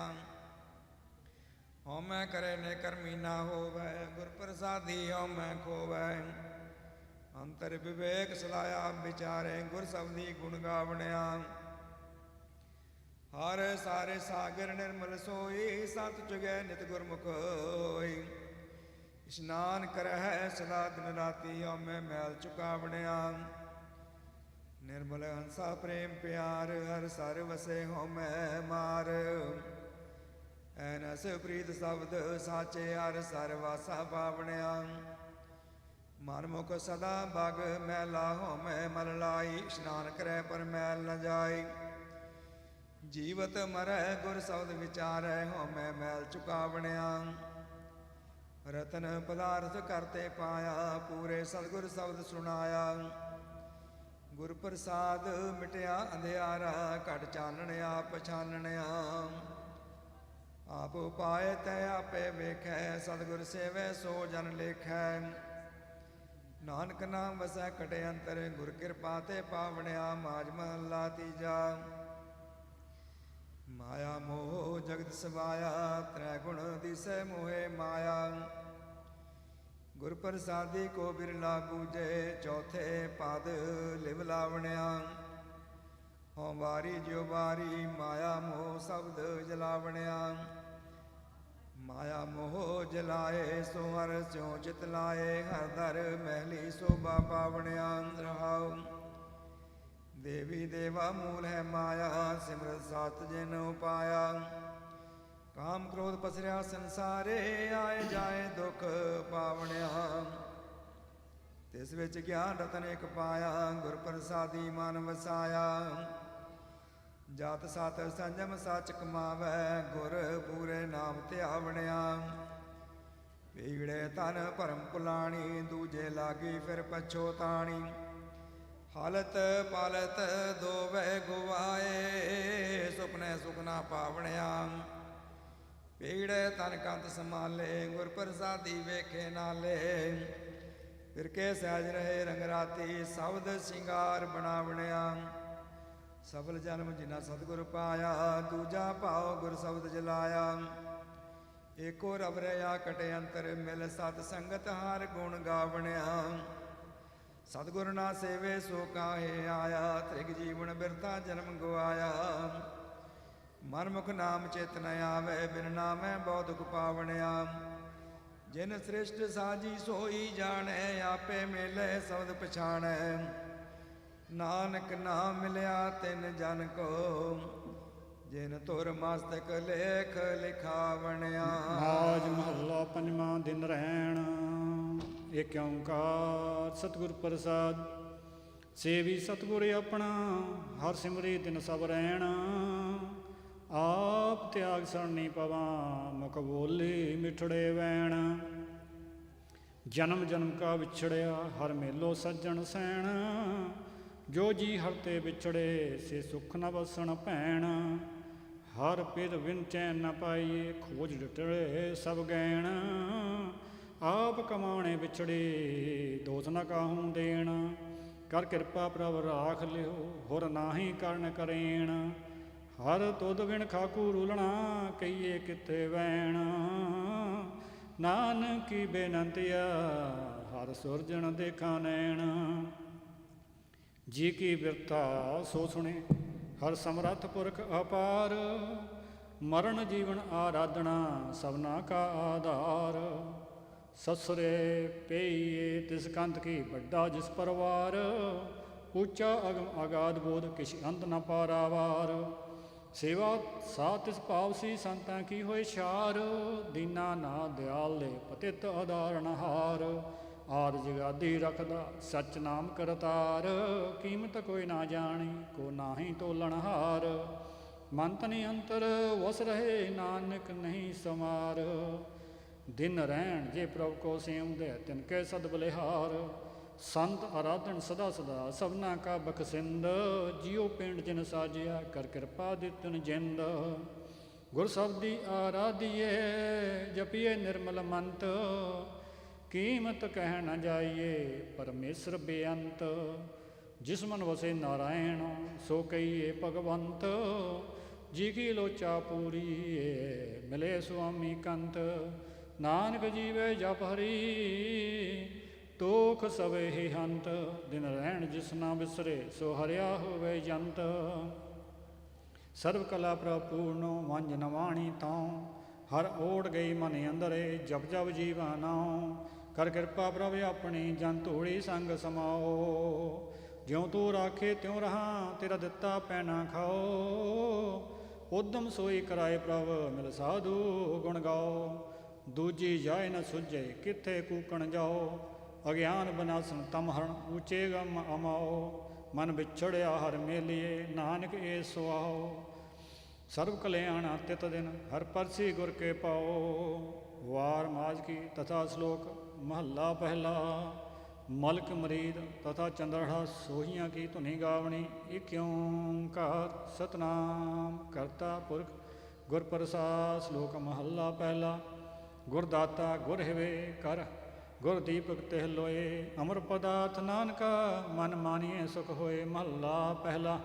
ਹਉ ਮੈਂ ਕਰੇ ਨੇ ਕਰਮੀ ਨਾ ਹੋਵੈ, ਗੁਰ ਪ੍ਰਸਾਦੀ ਹਉ ਮੈਂ ਖੋਵੈ। ਅੰਤਰ ਵਿਵੇਕ ਸਲਾਇਆ ਵਿਚਾਰੇ, ਗੁਰ ਸ਼ਬਦੀ ਗੁਣ ਗਾਵਣਿਆ। ਹਰ ਸਾਰੇ ਸਾਗਰ ਨਿਰਮਲ ਸੋਈ, ਸਤ ਚੁਗੈ ਨਿਤ ਗੁਰਮੁਖ ਹੋਈ। ਇਸ਼ਨਾਨ ਕਰਹਿ ਸਦਾ ਦਿਨ ਰਾਤੀ, ਹਉ ਮੈਂ ਮੈਲ ਚੁਕਾਵਣਿਆ। ਨਿਰਮਲ ਹੰਸਾ ਪ੍ਰੇਮ ਪਿਆਰ, ਹਰ ਸਰ ਵਸੇ ਹਉ ਮੈਂ ਮਾਰ। ਐਨਸ ਪ੍ਰੀਤ ਸ਼ਬਦ ਸਾਚੇ, ਹਰ ਸਰ ਵਾਸਾ ਪਾਵਣਿਆ। ਮਨਮੁਖ ਸਦਾ ਬਗ ਮੈਲਾ, ਹਉ ਮੈਂ ਮਲ ਲਾਈ। ਇਸ਼ਨਾਨ ਕਰੈ ਪਰ ਮੈਲ ਨ ਜਾਈ। ਜੀਵਤ ਮਰੈ ਗੁਰ ਸ਼ਬਦ ਵਿਚਾਰੈ, ਹਉ ਮੈਂ ਮੈਲ ਚੁਕਾਵਣਿਆ। ਰਤਨ ਪਦਾਰਥ ਕਰਤੇ ਪਾਇਆ, ਪੂਰੇ ਸਤਿਗੁਰ ਸ਼ਬਦ ਸੁਣਾਇਆ। ਗੁਰ ਪ੍ਰਸਾਦ ਮਿਟਿਆ ਅੰਧਿਆਰਾ, ਘਟ ਚਾਨਣ ਆਪ ਪਛਾਨਣਿਆ। ਆਪ ਉਪਾਏ ਤੈ ਆਪੇ ਵੇਖੈ, ਸਤਿਗੁਰ ਸੇਵੈ ਸੋ ਜਨ ਲੇਖੈ। ਨਾਨਕ ਨਾਮ ਵਸੈ ਕਟੇ ਅੰਤਰ, ਗੁਰ ਕਿਰਪਾ ਤੇ ਪਾਵਣਿਆ। ਮਾਝ ਮਹੱਲਾ ਤੀਜਾ। ਮਾਇਆ ਮੋਹ ਜਗਤ ਸਵਾਇਆ, ਤ੍ਰੈ ਗੁਣ ਦਿਸੈ ਮੋਹਿ ਮਾਇਆ। ਗੁਰ ਪ੍ਰਸਾਦੀ ਕੋ ਬਿਰਲਾ ਬੂਝੇ, ਚੌਥੇ ਪਦ ਲਿਵ ਲਾਵਣਿਆ। ਹਉ ਵਾਰੀ ਜਿਉ ਵਾਰੀ, ਮਾਇਆ ਮੋਹ ਸ਼ਬਦ ਜਲਾਵਣਿਆ। ਮਾਇਆ ਮੋਹ ਜਲਾਏ ਸੋ ਹਰ ਸਿਉ ਚਿਤ ਲਾਏ ਹਰ ਦਰ ਮਹਿਲੀ ਸੋਭਾ ਪਾਵਣਿਆ ਰਹਾਉ ਦੇਵੀ ਦੇਵਾ ਮੂਲ ਹੈ ਮਾਇਆ ਸਿਮਰਤ ਸਤ ਜਿਨ ਉਪਾਇਆ ਕਾਮ ਕ੍ਰੋਧ ਪਸਰਿਆ ਸੰਸਾਰੇ ਆਏ ਜਾਏ ਦੁਖ ਪਾਵਣਿਆ ਤਿਸ ਵਿੱਚ ਗਿਆਨ ਰਤਨ ਇਕ ਪਾਇਆ ਗੁਰ ਪ੍ਰਸਾਦੀ ਮਨ ਵਸਾਇਆ ਜਾਤ ਸਤ ਸੰਜਮ ਸਚ ਕਮਾਵੈ ਗੁਰ ਪੂਰੇ ਨਾਮ ਧਿਆਵਣਿਆ ਪੀੜੇ ਤਨ ਭਰਮ ਪੁਲਾਣੀ ਦੂਜੇ ਲਾਗੀ ਫਿਰ ਪਛੋਤਾਣੀ ਹਾਲਤ ਪਾਲਤ ਦੋਵੇ ਗੁਵਾਏ ਸੁਪਨੇ ਸੁਖਨਾ ਪਾਵਣਿਆ ਪੀੜੇ ਤਨ ਕੰਤ ਸੰਭਾਲੇ ਗੁਰ ਪ੍ਰਸਾਦੀ ਵੇਖੇ ਨਾਲੇ ਫਿਰ ਕੇ ਸਹਿਜ ਰਹੇ ਰੰਗ ਰਾਤੀ ਸ਼ਬਦ ਸ਼ਿੰਗਾਰ ਬਣਾਵਣਿਆ ਸਫਲ ਜਨਮ ਜਿਨਾ ਸਤਿਗੁਰ ਪਾਇਆ ਦੂਜਾ ਭਾਉ ਗੁਰ ਸ਼ਬਦ ਜਲਾਇਆ ਏਕੋ ਰਬ ਰਿਆ ਕਟੇ ਅੰਤਰ ਮਿਲ ਸਤ ਸੰਗਤ ਹਰ ਗੁਣ ਗਾਵਣਿਆ ਸਤਿਗੁਰ ਨਾ ਸੇਵੇ ਸੋ ਕਾਹੇ ਆਇਆ ਤ੍ਰਿਗ ਜੀਵਨ ਬਿਰਤਾ ਜਨਮ ਗਵਾਇਆ ਮਨ ਮੁਖ ਨਾਮ ਚੇਤ ਨ ਆਵੇ ਬਿਨ ਨਾਮੈ ਬਹੁ ਦੁਖ ਪਾਵਣਿਆ ਜਿਨ ਸ੍ਰਿਸ਼ਟ ਸਾਜੀ ਸੋਈ ਜਾਣੈ ਆਪੇ ਮਿਲੇ ਸ਼ਬਦ ਪਛਾਣੈ ਨਾਨਕ ਨਾਮ ਮਿਲਿਆ ਤਿਨ ਜਨ ਕੋ ਜਿਨ ਤੁਰ ਮਸਤਕ ਲੇਖ ਲਿਖਾਵਣਿਆ। ਆਜ ਮਹੱਲਾ ਪੰਜਵਾਂ। ਦਿਨ ਰਹਿਣ ਏਕ ਓੰਕਾਰ ਸਤਿਗੁਰ ਪ੍ਰਸਾਦ ਸੇਵੀ ਸਤਿਗੁਰ ਆਪਣਾ ਹਰ ਸਿਮਰੀ ਤਿਨ ਸਭ ਰਹਿਣ ਆਪ ਤਿਆਗ ਸਰਣੀ ਪਵਾਂ ਮੁਖ ਬੋਲੀ ਮਿਠੜੇ ਵੈਣ ਜਨਮ ਜਨਮ ਕਾ ਵਿਛੜਿਆ ਹਰ ਮੇਲੋ ਸੱਜਣ ਸੈਣ ਜੋ ਜੀ ਹਰ ਤੇ ਵਿਛੜੇ ਸੇ ਸੁਖ ਨ ਵਸਣ ਭੈਣ ਹਰ ਪਿਰ ਵਿਨ ਚੈਨ ਨ ਪਾਈਏ ਖੋਜ ਡਟੜੇ ਸਭ ਗੈਣ ਆਪ ਕਮਾਣੇ ਵਿਛੜੇ ਦੋਸ ਨ ਕਾਹੂੰ ਦੇਣ ਕਰ ਕਿਰਪਾ ਪ੍ਰਭ ਰਾਖ ਲਿਓ ਹੋਰ ਨਾਹੀ ਕਰਨ ਕਰੇਣ ਹਰ ਤੁਧ ਵਿਣ ਖਾਕੂ ਰੂਲਣਾ ਕਹੀਏ ਕਿੱਥੇ ਵੈਣ ਨਾਨਕੀ ਬੇਨੰਤਿਆ ਹਰ ਸੁਰਜਣ ਦੇਖਾ ਨੈਣ ਜੀ ਕੀ ਬਿਰਤਾ ਸੋ ਸੁਣੇ ਹਰ ਸਮਰੱਥ ਪੁਰਖ ਅਪਾਰ ਮਰਨ ਜੀਵਨ ਆਰਾਧਨਾ ਸਭਨਾ ਕਾ ਆਧਾਰ ਸਸਰੇ ਪਈਏ ਤਿਸ ਕੰਤ ਕੀ ਵੱਡਾ ਜਿਸ ਪਰਵਾਰ ਉੱਚਾ ਅਗਮ ਅਗਾਧ ਬੋਧ ਕਿਛ ਅੰਤ ਨ ਪਾਰਾਵਾਰ ਸੇਵਾ ਸਾ ਤਿਸ ਭਾਵ ਸੀ ਸੰਤਾਂ ਕੀ ਹੋਏ ਛਾਰ ਦੀਨਾ ਨਾ ਦਿਆਲੇ ਪਤਿਤ ਆਧਾਰਨ ਹਾਰ ਆਦ ਜਗਾਦੀ ਰਖਦਾ ਸਚ ਨਾਮ ਕਰਤਾਰ ਕੀਮਤ ਕੋਈ ਨਾ ਜਾਣੀ ਕੋ ਨਾਹੀ ਤੋਲਣ ਹਾਰ ਮਨ ਤਨ ਅੰਤਰ ਵਸ ਰਹੇ ਨਾਨਕ ਨਹੀਂ ਸਮਾਰ ਦਿਨ ਰਹਿਣ ਜੇ ਪ੍ਰਭ ਕੋ ਸੇਵਦੇ ਤਿਨ ਕੇ ਸਦ ਬਲਿਹਾਰ ਸੰਤ ਆਰਾਧਨ ਸਦਾ ਸਦਾ ਸਭਨਾ ਕਾ ਬਖਸ਼ਿੰਦ ਜਿਉ ਪਿੰਡ ਜਿਨ ਸਾਜਿਆ ਕਰ ਕਿਰਪਾ ਦਿੱਤਨ ਜਿੰਦ ਗੁਰ ਸਬਦੀ ਆਰਾਧੀਏ ਜਪੀਏ ਨਿਰਮਲ ਮੰਤ ਕੀਮਤ ਕਹਿ ਨ ਜਾਈਏ ਪਰਮੇਸ਼ਰ ਬੇਅੰਤ ਜਿਸ ਮਨ ਵਸੇ ਨਾਰਾਇਣ ਸੋ ਕਹੀਏ ਭਗਵੰਤ ਜੀ ਕੀ ਲੋਚਾ ਪੂਰੀਏ ਮਿਲੇ ਸੁਆਮੀ ਕੰਤ ਨਾਨਕ ਜੀਵੇ ਜਪ ਹਰੀ ਤੋਖ ਸਵੇ ਹੀ ਹੰਤ ਦਿਨ ਰਹਿਣ ਜਿਸ ਨਾ ਵਿਸਰੇ ਸੋ ਹਰਿਆ ਹੋਵੇ ਜੰਤ ਸਰਬ ਕਲਾ ਪ੍ਰਪੂਰਨੋ ਵੰਜ ਨਵਾਣੀ ਤਾਂ ਹਰ ਓੜ ਗਈ ਮਨ ਅੰਦਰੇ ਜਪ ਜਪ ਜੀਵਾ ਨਾਉ ਕਰ ਕਿਰਪਾ ਪ੍ਰਭ ਆਪਣੀ ਜਨ ਧੂੜੀ ਸੰਗ ਸਮਾਓ ਜਿਉ ਤੂੰ ਰਾਖੇ ਤਿਉ ਰਹਾ ਤੇਰਾ ਦਿੱਤਾ ਪੈਣਾ ਖਾਓ ਉਦਮ ਸੋਈ ਕਰਾਏ ਪ੍ਰਭ ਮਿਲ ਸਾਧੂ ਗੁਣ ਗਾਓ ਦੂਜੀ ਜਾਏ ਨ ਸੁਝੇ ਕਿੱਥੇ ਕੂਕਣ ਜਾਓ ਅਗਿਆਨ ਬਨਾਸਨ ਤਮ ਹਰਨ ਉੱਚੇ ਗਮ ਅਮਾਓ ਮਨ ਵਿਛੜਿਆ ਹਰ ਮੇਲੀਏ ਨਾਨਕ ਏ ਸੁਆਓ ਸਰਬ ਕਲਿਆਣ ਤਿਤ ਦਿਨ ਹਰ ਪਰਸੀ ਗੁਰ ਕੇ ਪਾਓ ਵਾਰ ਮਾਜ ਕੀ ਤਥਾ ਸ਼ਲੋਕ ਮਹੱਲਾ ਪਹਿਲਾ ਮਲਕ ਮਰੀਦ ਤਥਾ ਚੰਦਰਹਾ ਸੋਹੀਆਂ ਕੀ ਧੁਨੀ ਗਾਵਣੀ ਏਕ ਓੰਕਾਰ ਸਤਨਾਮ ਕਰਤਾ ਪੁਰਖ ਗੁਰ ਪ੍ਰਸਾਦ ਸ਼ਲੋਕ ਮਹੱਲਾ ਪਹਿਲਾ ਗੁਰ ਦਾਤਾ ਗੁਰ ਹਿਵੇ ਕਰ ਗੁਰ ਦੀਪਕ ਤਿਹ ਲੋਏ ਅਮਰ ਪਦਾਰਥ ਨਾਨਕਾ ਮਨ ਮਾਨੀਏ ਸੁਖ ਹੋਏ ਮਹੱਲਾ ਪਹਿਲਾ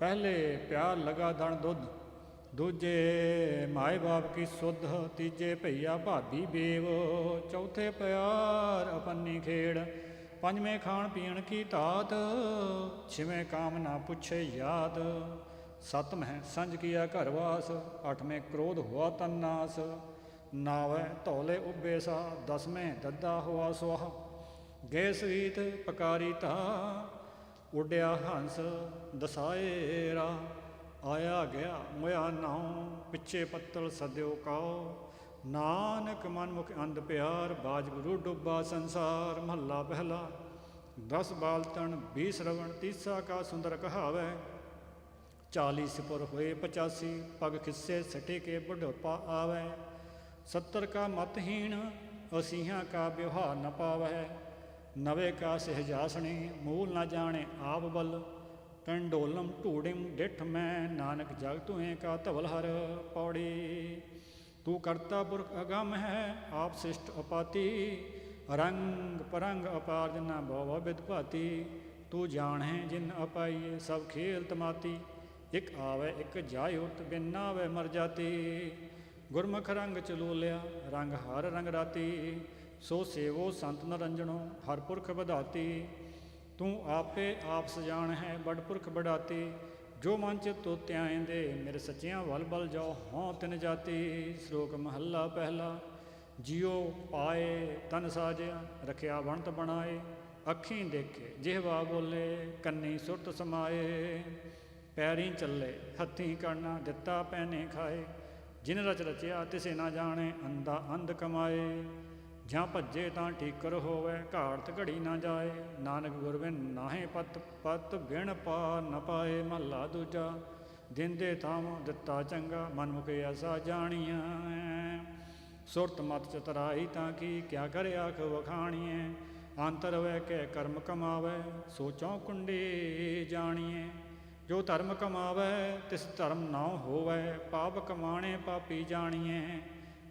ਪਹਿਲੇ ਪਿਆਰ ਲਗਾ ਦਣ ਦੁੱਧ ਦੂਜੇ ਮਾਏ ਬਾਪ ਕੀ ਸੁਧ ਤੀਜੇ ਭਈਆ ਭਾਬੀ ਬੇਵ ਚੌਥੇ ਪਿਆਰ ਆਪਨੀ ਖੇੜ ਪੰਜਵੇਂ ਖਾਣ ਪੀਣ ਕੀ ਧਾਤ ਛੇਵੇਂ ਕਾਮ ਨਾ ਪੁੱਛੇ ਯਾਦ ਸਤਮਹਿ ਸੰਜ ਕੀਆ ਘਰ ਵਾਸ ਅੱਠਵੇਂ ਕ੍ਰੋਧ ਹੁਆ ਤਨ ਨਾਸ ਨਾਵੈ ਧੌਲੇ ਉੱਬੇ ਸਾ ਦਸਵੇਂ ਦੱਦਾ ਹੋਆ ਸੁਆਹ ਗਏ ਸਵੀਤ ਪਕਾਰੀ ਤਾ ਉੱਡਿਆ ਹੰਸ ਦਸਾਏ ਰਾ ਆਇਆ ਗਿਆ ਮੁਆ ਨਾਉ ਪਿੱਛੇ ਪੱਤਲ ਸਦਿਓ ਕਾਉ ਨਾਨਕ ਮਨ ਮੁਖ ਅੰਧ ਪਿਆਰ ਬਾਜ ਗੁਰੂ ਡੁੱਬਾ ਸੰਸਾਰ ਮਹੱਲਾ ਪਹਿਲਾ 10 ਬਾਲਤਣ 20 ਰਵਣ ਤੀਸਾ ਕਾ ਸੁੰਦਰ ਕਹਾਵੈ 40 ਸਿਪੁਰ ਹੋਏ 85 ਪਗ ਖਿੱਸੇ ਸਟੇ ਕੇ ਬੁਢਾਪਾ ਆਵੈ 70 ਕਾ ਮਤਹੀਣ 80 ਕਾ ਵਿਵਹਾਰ ਨ ਪਾਵੈ 90 ਕਾ ਸਹਿਜਾਸਣੀ ਮੂਲ ਨ ਜਾਣੇ ਆਪ ਬਲ ਟੰਡੋਲਮ ਢੂੜਿਮ ਡਿਠ ਮੈਂ ਨਾਨਕ ਜਗ ਤੁਹੇ ਕਾ ਧਵਲ ਹਰ ਪੌੜੀ ਤੂੰ ਕਰਤਾ ਪੁਰਖ ਅਗੰਮ ਹੈ ਆਪ ਸਿਸ਼ਟ ਅਪਾਤੀ ਰੰਗ ਪਰੰਗ ਅਪਾਰ ਜਿਨਾ ਭਉ ਬਿਦ ਭਾਤੀ ਤੂੰ ਜਾਣ ਹੈ ਜਿਨ ਅਪਾਈਏ ਸਭ ਖੇਲ ਤਮਾਤੀ ਇਕ ਆਵੇ ਇਕ ਜਾਇ ਉਤ ਬਿਨ ਨਾਵੇ ਮਰ ਜਾਤੀ ਗੁਰਮੁਖ ਰੰਗ ਚਲੋਲਿਆ ਰੰਗ ਹਰ ਰੰਗ ਰਾਤੀ ਸੋ ਸੇਵੋ ਸੰਤ ਨਰੰਜਣੋ ਹਰ ਪੁਰਖ ਵਧਾਤੀ ਤੂੰ ਆਪੇ ਆਪ ਸਜਾਣ ਹੈ ਬੜ ਪੁਰਖ ਬੜਾਤੀ ਜੋ ਮਨ ਚ ਤੋਤੇ ਆਏਂਦੇ ਮੇਰੇ ਸੱਚਿਆਂ ਵੱਲ ਬਲ ਜਾਓ ਹੋਂ ਤਿਨ ਜਾਤੀ ਸ਼ਲੋਕ ਮਹੱਲਾ ਪਹਿਲਾ ਜਿਉ ਪਾਏ ਤਨ ਸਾਜਿਆ ਰਖਿਆ ਬਣਤ ਬਣਾਏ ਅੱਖੀਂ ਦੇਖੇ ਜਿਹਵਾ ਬੋਲੇ ਕੰਨੀ ਸੁਰਤ ਸਮਾਏ ਪੈਰੀਂ ਚੱਲੇ ਹੱਥੀਂ ਕਰਨਾ ਦਿੱਤਾ ਪੈਨੇ ਖਾਏ ਜਿਨ ਰਚ ਰਚਿਆ ਤਿਸੇ ਨਾ ਜਾਣੇ ਅੰਧਾ ਅੰਧ ਕਮਾਏ ਜਾਂ ਭੱਜੇ ਤਾਂ ਠੀਕਰ ਹੋਵੇ ਘਾੜਤ ਘੜੀ ਨਾ ਜਾਏ ਨਾਨਕ ਗੁਰ ਬਿਨ ਨਾਹੇ ਪਤ ਪਤ ਬਿਨ ਪਾ ਨ ਪਾਏ ਮਹੱਲਾ ਦੂਜਾ ਦਿਨ ਦੇ ਥਾਮ ਦਿੱਤਾ ਚੰਗਾ ਮਨ ਮੁਖ ਐਸਾ ਜਾਣੀਆਂ ਸੁਰਤ ਮਤ ਚਤਰਾਈ ਤਾਂ ਕੀ ਕਿਆ ਕਰ ਆਖ ਵਖਾਣੀਏ ਅੰਤਰ ਵੈ ਕੇ ਕਰਮ ਕਮਾਵੇ ਸੋਚੋਂ ਕੁੰਡੀ ਜਾਣੀਏ ਜੋ ਧਰਮ ਕਮਾਵੇ ਤਿਸ ਧਰਮ ਨਾ ਹੋਵੇ ਪਾਪ ਕਮਾਣੇ ਪਾਪੀ ਜਾਣੀਏ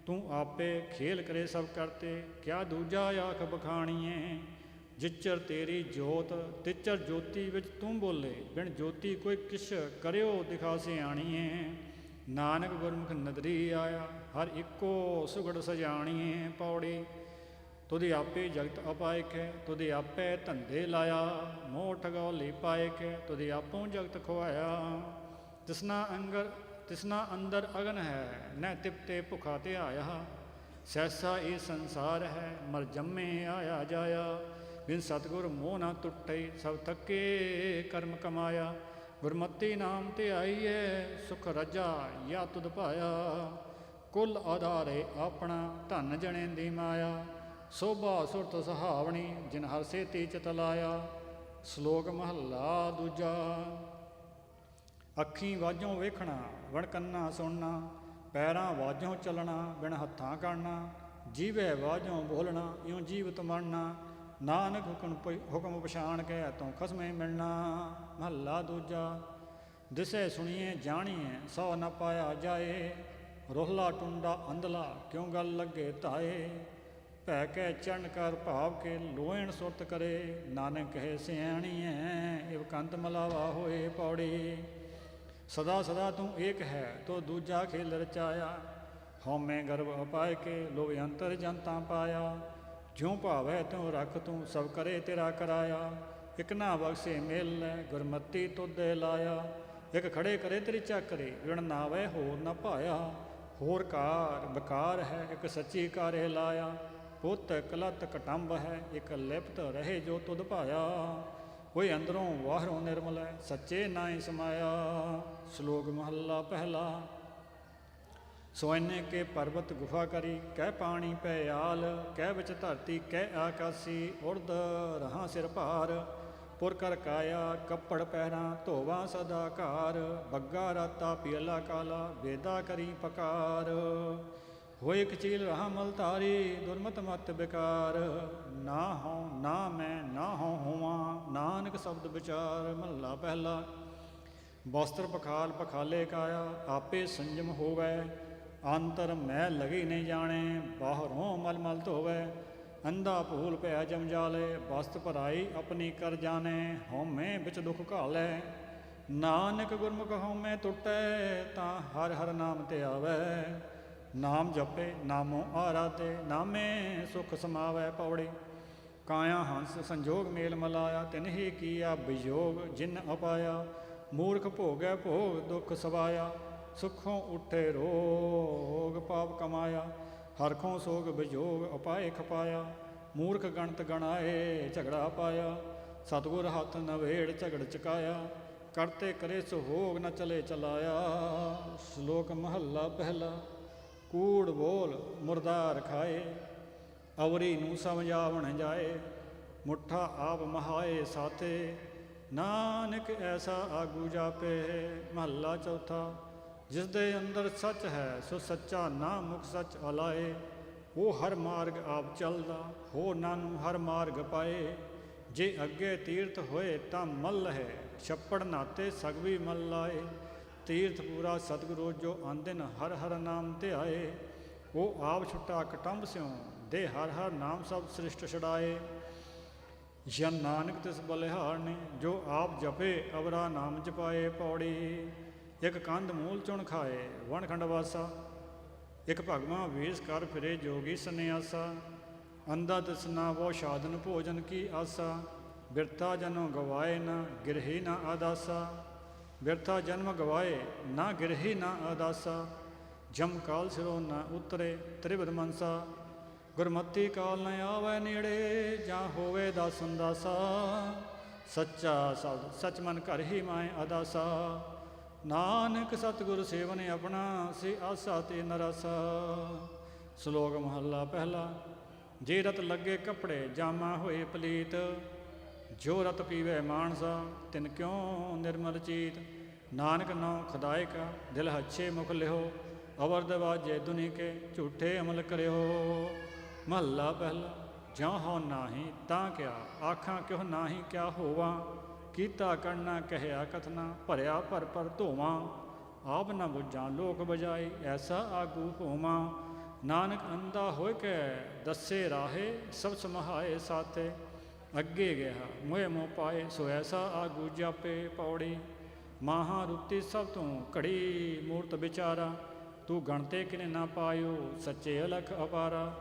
ਤੂੰ ਆਪੇ ਖੇਲ ਕਰੇ ਸਭ ਕਰਤੇ ਕਿਆ ਦੂਜਾ ਆਖ ਬਖਾਣੀਏ ਜਿਚਰ ਤੇਰੀ ਜੋਤ ਤਿਚਰ ਜੋਤੀ ਵਿੱਚ ਤੂੰ ਬੋਲੇ ਬਿਨ ਜੋਤੀ ਕੋਈ ਕਿਛ ਕਰਿਓ ਦਿਖਾ ਸਿਆਣੀਏ ਨਾਨਕ ਗੁਰਮੁਖ ਨਦਰੀ ਆਇਆ ਹਰ ਇੱਕੋ ਸੁਗੜ ਸਜਾਣੀਏ ਪੌੜੀ ਤੁਧੇ ਆਪੇ ਜਗਤ ਅਪਾਇਕ ਹੈ ਤੁਧੇ ਆਪੇ ਧੰਦੇ ਲਾਇਆ ਮੋਹ ਠਗੌਲੀ ਪਾਇਕ ਹੈ ਤੁਧੇ ਆਪੋਂ ਜਗਤ ਖਵਾਇਆ ਤਿਸਨਾ ਅੰਦਰ ਅਗਨ ਹੈ ਨੈ ਤਿਪਤੇ ਭੁਖਾ ਤੇ ਆਇਆ ਸੈਸਾ ਇਹ ਸੰਸਾਰ ਹੈ ਮਰ ਜੰਮੇ ਆਇਆ ਜਾਇਆ ਬਿਨ ਸਤਿਗੁਰ ਮੋਹ ਨਾ ਟੁੱਟੇ ਸਭ ਥੱਕੇ ਕਰਮ ਕਮਾਇਆ ਗੁਰਮਤੀ ਨਾਮ ਤੇ ਆਈਏ ਸੁਖ ਰਜਾ ਯਾ ਤੁਧ ਭਾਇਆ ਕੁਲ ਆਧਾਰੇ ਆਪਣਾ ਧਨ ਜਣੇ ਦੀ ਮਾਇਆ ਸੋਭਾ ਸੁਰਤ ਸੁਹਾਵਣੀ ਜਿਨ ਹਰ ਸੇਤੀ ਚਿਤ ਲਾਇਆ ਸ਼ਲੋਕ ਮਹੱਲਾ ਦੂਜਾ ਅੱਖੀਂ ਵਾਜੋਂ ਵੇਖਣਾ ਵਣ ਕੰਨਾਂ ਸੁਣਨਾ ਪੈਰਾਂ ਵਾਜੋਂ ਚੱਲਣਾ ਬਿਨ ਹੱਥਾਂ ਕਰਨਾ ਜੀਵੇ ਵਾਜੋਂ ਬੋਲਣਾ ਇਉਂ ਜੀਵਤ ਮਰਨਾ ਨਾਨਕ ਹੁਕਮ ਪਛਾਣ ਕੇ ਤੋਂ ਖਸਮੇ ਮਿਲਣਾ ਮਹੱਲਾ ਦੂਜਾ ਦਿਸੇ ਸੁਣੀਏ ਜਾਣੀਏ ਸੋ ਨ ਪਾਇਆ ਜਾਏ ਰੋਹਲਾ ਟੁੰਡਾ ਅੰਧਲਾ ਕਿਉਂ ਗੱਲ ਲੱਗੇ ਧਾਏ ਭੈ ਕੇ ਚਰਨ ਕਰ ਭਾਵ ਕੇ ਲੋਹਣ ਸੁਰਤ ਕਰੇ ਨਾਨਕ ਕਹੇ ਸਿਆਣੀਏ ਇਵ ਕੰਤ ਮਲਾਵਾ ਹੋਏ ਪੌੜੀ ਸਦਾ ਸਦਾ ਤੂੰ ਏਕ ਹੈ ਤੋ ਦੂਜਾ ਖੇਲ ਰਚਾਇਆ ਹਉਮੈ ਗਰਭ ਅਪਾਇ ਕੇ ਲੋਭ ਅੰਤਰ ਜਨਤਾ ਪਾਇਆ ਜਿਉ ਭਾਵੈ ਤੂੰ ਰੱਖ ਤੂੰ ਸਭ ਕਰੇ ਤੇਰਾ ਕਰਾਇਆ ਇਕ ਨਾ ਬਖਸ਼ੇ ਮੇਲ ਲੈ ਗੁਰਮਤੀ ਤੁਧੇ ਲਾਇਆ ਇਕ ਖੜੇ ਕਰੇ ਤੇਰੀ ਚੱਕਰੇ ਵਿਣ ਨਾਵੇ ਹੋਰ ਨਾ ਭਾਇਆ ਹੋਰ ਕਾਰ ਬਕਾਰ ਹੈ ਇਕ ਸੱਚੀ ਕਾਰੇ ਲਾਇਆ ਪੁੱਤ ਕਲਤ ਕਟੰਬ ਹੈ ਇਕ ਲਿਪਤ ਰਹੇ ਜੋ ਤੁਧ ਭਾਇਆ ਕੋਈ ਅੰਦਰੋਂ ਬਾਹਰੋਂ ਨਿਰਮਲ ਹੈ ਸੱਚੇ ਨਾਹੀਂ ਸਮਾਇਆ ਸ਼ਲੋਕ ਮਹੱਲਾ ਪਹਿਲਾ ਸੋਇਨੇ ਕੇ ਪਰਬਤ ਗੁਫਾ ਕਰੀ ਕਹਿ ਪਾਣੀ ਪੈ ਆਲ ਕਹਿ ਵਿੱਚ ਧਰਤੀ ਕਹਿ ਆਕਾਸੀ ਉਰਦ ਰਹਾ ਸਿਰ ਭਾਰ ਪੁਰ ਕਰ ਕਾਇਆ ਕੱਪੜ ਪਹਿਰਾਂ ਧੋਵਾ ਸਦਾ ਘਾਰ ਬੱਗਾ ਰਾਤਾ ਪੀਲਾ ਕਾਲਾ ਵੇਦਾ ਕਰੀ ਪਕਾਰ ਹੋਏ ਕਚੀਲ ਰਹਾ ਮਲ ਤਾਰੀ ਦੁਰਮਤ ਮਤ ਬਿਕਾਰ ਨਾ ਹਉ ਨਾ ਮੈਂ ਨਾ ਹਉ ਹੋਵਾਂ ਨਾਨਕ ਸ਼ਬਦ ਵਿਚਾਰ ਮਹੱਲਾ ਪਹਿਲਾ ਬਸਤਰ ਪਖਾਲ ਪਖਾਲੇ ਕਾਇਆ ਆਪੇ ਸੰਜਮ ਹੋਵੇ ਅੰਤਰ ਮੈਂ ਲਗੀ ਨਹੀਂ ਜਾਣੇ ਬਾਹਰੋਂ ਮਲ ਮਲ ਧੋਵੇ ਅੰਧਾ ਭੂਲ ਪਿਆ ਜਮਜਾਲੇ ਬਸਤ ਭਰਾਈ ਆਪਣੀ ਕਰ ਜਾਣੇ ਹਉਮੈ ਵਿੱਚ ਦੁਖ ਘਾਲੇ ਨਾਨਕ ਗੁਰਮੁਖ ਹਉਮੈ ਟੁੱਟੇ ਤਾਂ ਹਰ ਹਰ ਨਾਮ ਤੇ ਆਵੇ ਨਾਮ ਜਪੇ ਨਾਮੋ ਆਰਾਧੇ ਨਾਮੇ ਸੁਖ ਸਮਾਵੈ ਪੌੜੀ ਕਾਇਆ ਹੰਸ ਸੰਜੋਗ ਮੇਲ ਮਲਾਇਆ ਤਿਨ ਹੀ ਕੀਆ ਵਿਯੋਗ ਜਿਨ ਅਪਾਇਆ ਮੂਰਖ ਭੋਗੈ ਭੋਗ ਦੁਖ ਸਵਾਇਆ ਸੁਖੋਂ ਉੱਠੇ ਰੋਗ ਪਾਪ ਕਮਾਇਆ ਹਰਖੋਂ ਸੋਗ ਵਿਜੋਗ ਉਪਾਏ ਖਪਾਇਆ, ਮੂਰਖ ਗਣਤ ਗਣਾਏ ਝਗੜਾ ਪਾਇਆ, ਸਤਿਗੁਰ ਹੱਥ ਨਵੇੜ ਝਗੜ ਚਕਾਇਆ, ਕਰਤੇ ਕਰੇ ਸੁਭੋਗ ਨ ਚਲੇ ਚਲਾਇਆ। ਸ਼ਲੋਕ ਮਹੱਲਾ ਪਹਿਲਾ। ਕੂੜ ਬੋਲ ਮੁਰਦਾਰ ਖਾਏ, ਅਵਰੀ ਨੂੰ ਸਮਝਾਵਣ ਜਾਏ, ਮੁੱਠਾ ਆਪ ਮਹਾਏ ਸਾਥੇ, ਨਾਨਕ ਐਸਾ ਆਗੂ ਜਾਪੇ। ਮਹੱਲਾ ਚੌਥਾ। ਜਿਸ ਦੇ ਅੰਦਰ ਸੱਚ ਹੈ ਸੋ ਸੱਚਾ ਨਾ ਮੁਖ ਸੱਚ ਅਲਾਏ, ਉਹ ਹਰ ਮਾਰਗ ਆਪ ਚੱਲਦਾ ਹੋ ਨਾਨੂੰ ਹਰ ਮਾਰਗ ਪਾਏ। ਜੇ ਅੱਗੇ ਤੀਰਥ ਹੋਏ ਤਾਂ ਮੱਲ ਹੈ, ਛੱਪੜ ਨਾਤੇ ਸਗਵੀ ਮੱਲ ਲਾਏ। ਤੀਰਥ ਪੂਰਾ ਸਤਿਗੁਰੂ ਜੋ ਆਂਦਿਨ ਹਰ ਹਰ ਨਾਮ ਧਿਆਏ, ਉਹ ਆਪ ਛੁੱਟਾ ਕਟੰਬ ਸਿਉ ਦੇ ਹਰ ਹਰ ਨਾਮ ਸਭ ਸ੍ਰਿਸ਼ਟ ਛੜਾਏ। ਜਨ ਨਾਨਕ ਤਿਸ ਬਲਿਹਾਰ ਨੇ ਜੋ ਆਪ ਜਪੇ ਅਵਰਾ ਨਾਮ ਜਪਾਏ। ਪੌੜੀ। ਇੱਕ ਕੰਧ ਮੂਲ ਚੁਣ ਖਾਏ ਵਣ ਖੰਡ ਵਾਸਾ, ਇੱਕ ਭਗਵਾਂ ਵੇਸ ਕਰ ਫਿਰੇ ਜੋਗੀ ਸੰਨਿਆਸਾ। ਅੰਧਾ ਦਸਨਾ ਵੋ ਸਾਧਨ ਭੋਜਨ ਕੀ ਆਸਾ, ਬਿਰਥਾ ਜਨਮ ਗਵਾਏ ਨਾ ਗਿਰਹੀ ਨਾ ਆਦਾਸਾ। ਬਿਰਥਾ ਜਨਮ ਗਵਾਏ ਨਾ ਗਿਰਹੀ ਨਾ ਆਦਾਸਾ, ਜਮ ਕਾਲ ਸਿਰੋਂ ਨਾ ਉਤਰੇ ਤ੍ਰਿਵਿਧ ਮਨਸਾ। ਗੁਰਮਤੀ ਕਾਲ ਨ ਆਵੈ ਨੇੜੇ, ਜਾਂ ਹੋਵੇ ਦਾਸਨ ਦਾਸਾ। ਸੱਚਾ ਸ਼ਬਦ ਸਚ ਮਨ ਘਰ ਹੀ ਮਾਏ ਅਦਾਸਾ, ਨਾਨਕ ਸਤਿਗੁਰ ਸੇਵਨ ਆਪਣਾ ਸੇ ਆਸਾ ਤੇ ਨਰਾਸਾ। ਸ਼ਲੋਕ ਮਹੱਲਾ ਪਹਿਲਾ। ਜੇ ਰਤ ਲੱਗੇ ਕੱਪੜੇ ਜਾਮਾ ਹੋਏ ਪਲੀਤ, ਜੋ ਰਤ ਪੀਵੇ ਮਾਨਸਾ ਤਿਨ ਕਿਉਂ ਨਿਰਮਲ ਚੀਤ। ਨਾਨਕ ਨਾਉ ਖੁਦਾਇ ਕਾ ਦਿਲ ਹੱਛੇ ਮੁਖ ਲਿਓ, ਅਵਰ ਦਵਾਜੇ ਦੁਨੀ ਕੇ ਝੂਠੇ ਅਮਲ ਕਰਿਓ। ਮਹੱਲਾ ਪਹਿਲਾ। ਜਾਂ ਹੋ ਨਾਹੀ ਤਾਂ ਕਿਆ ਆਖਾਂ ਕਿਉ ਨਾਹੀ ਕਿਆ ਹੋਵਾਂ, ਕੀਤਾ ਕਰਨਾ ਕਹਿਆ ਕਥਨਾ ਭਰਿਆ ਭਰ ਭਰ ਧੋਵਾਂ। ਆਪ ਨਾ ਬੁੱਝਾਂ ਲੋਕ ਬਜਾਏ ਐਸਾ ਆਗੂ ਹੋਵਾਂ। ਨਾਨਕ ਅੰਧਾ ਹੋਇ ਕੇ ਦੱਸੇ ਰਾਹੇ, ਸਭ ਸਮਹਾਏ ਸਾਥੇ। ਅੱਗੇ ਗਿਆ ਮੋਹ ਮੋਹ ਪਾਏ ਸੋ ਐਸਾ ਆਗੂ ਜਾਪੇ। ਪੌੜੀ। ਮਾਹਾ ਰੁੱਤੀ ਸਭ ਤੋਂ ਘੜੀ ਮੂਰਤ ਵਿਚਾਰਾ, ਤੂੰ ਗਣਤੇ ਕਿਨੇ ਨਾ ਪਾਇਓ ਸੱਚੇ ਅਲਖ ਅਪਾਰਾ।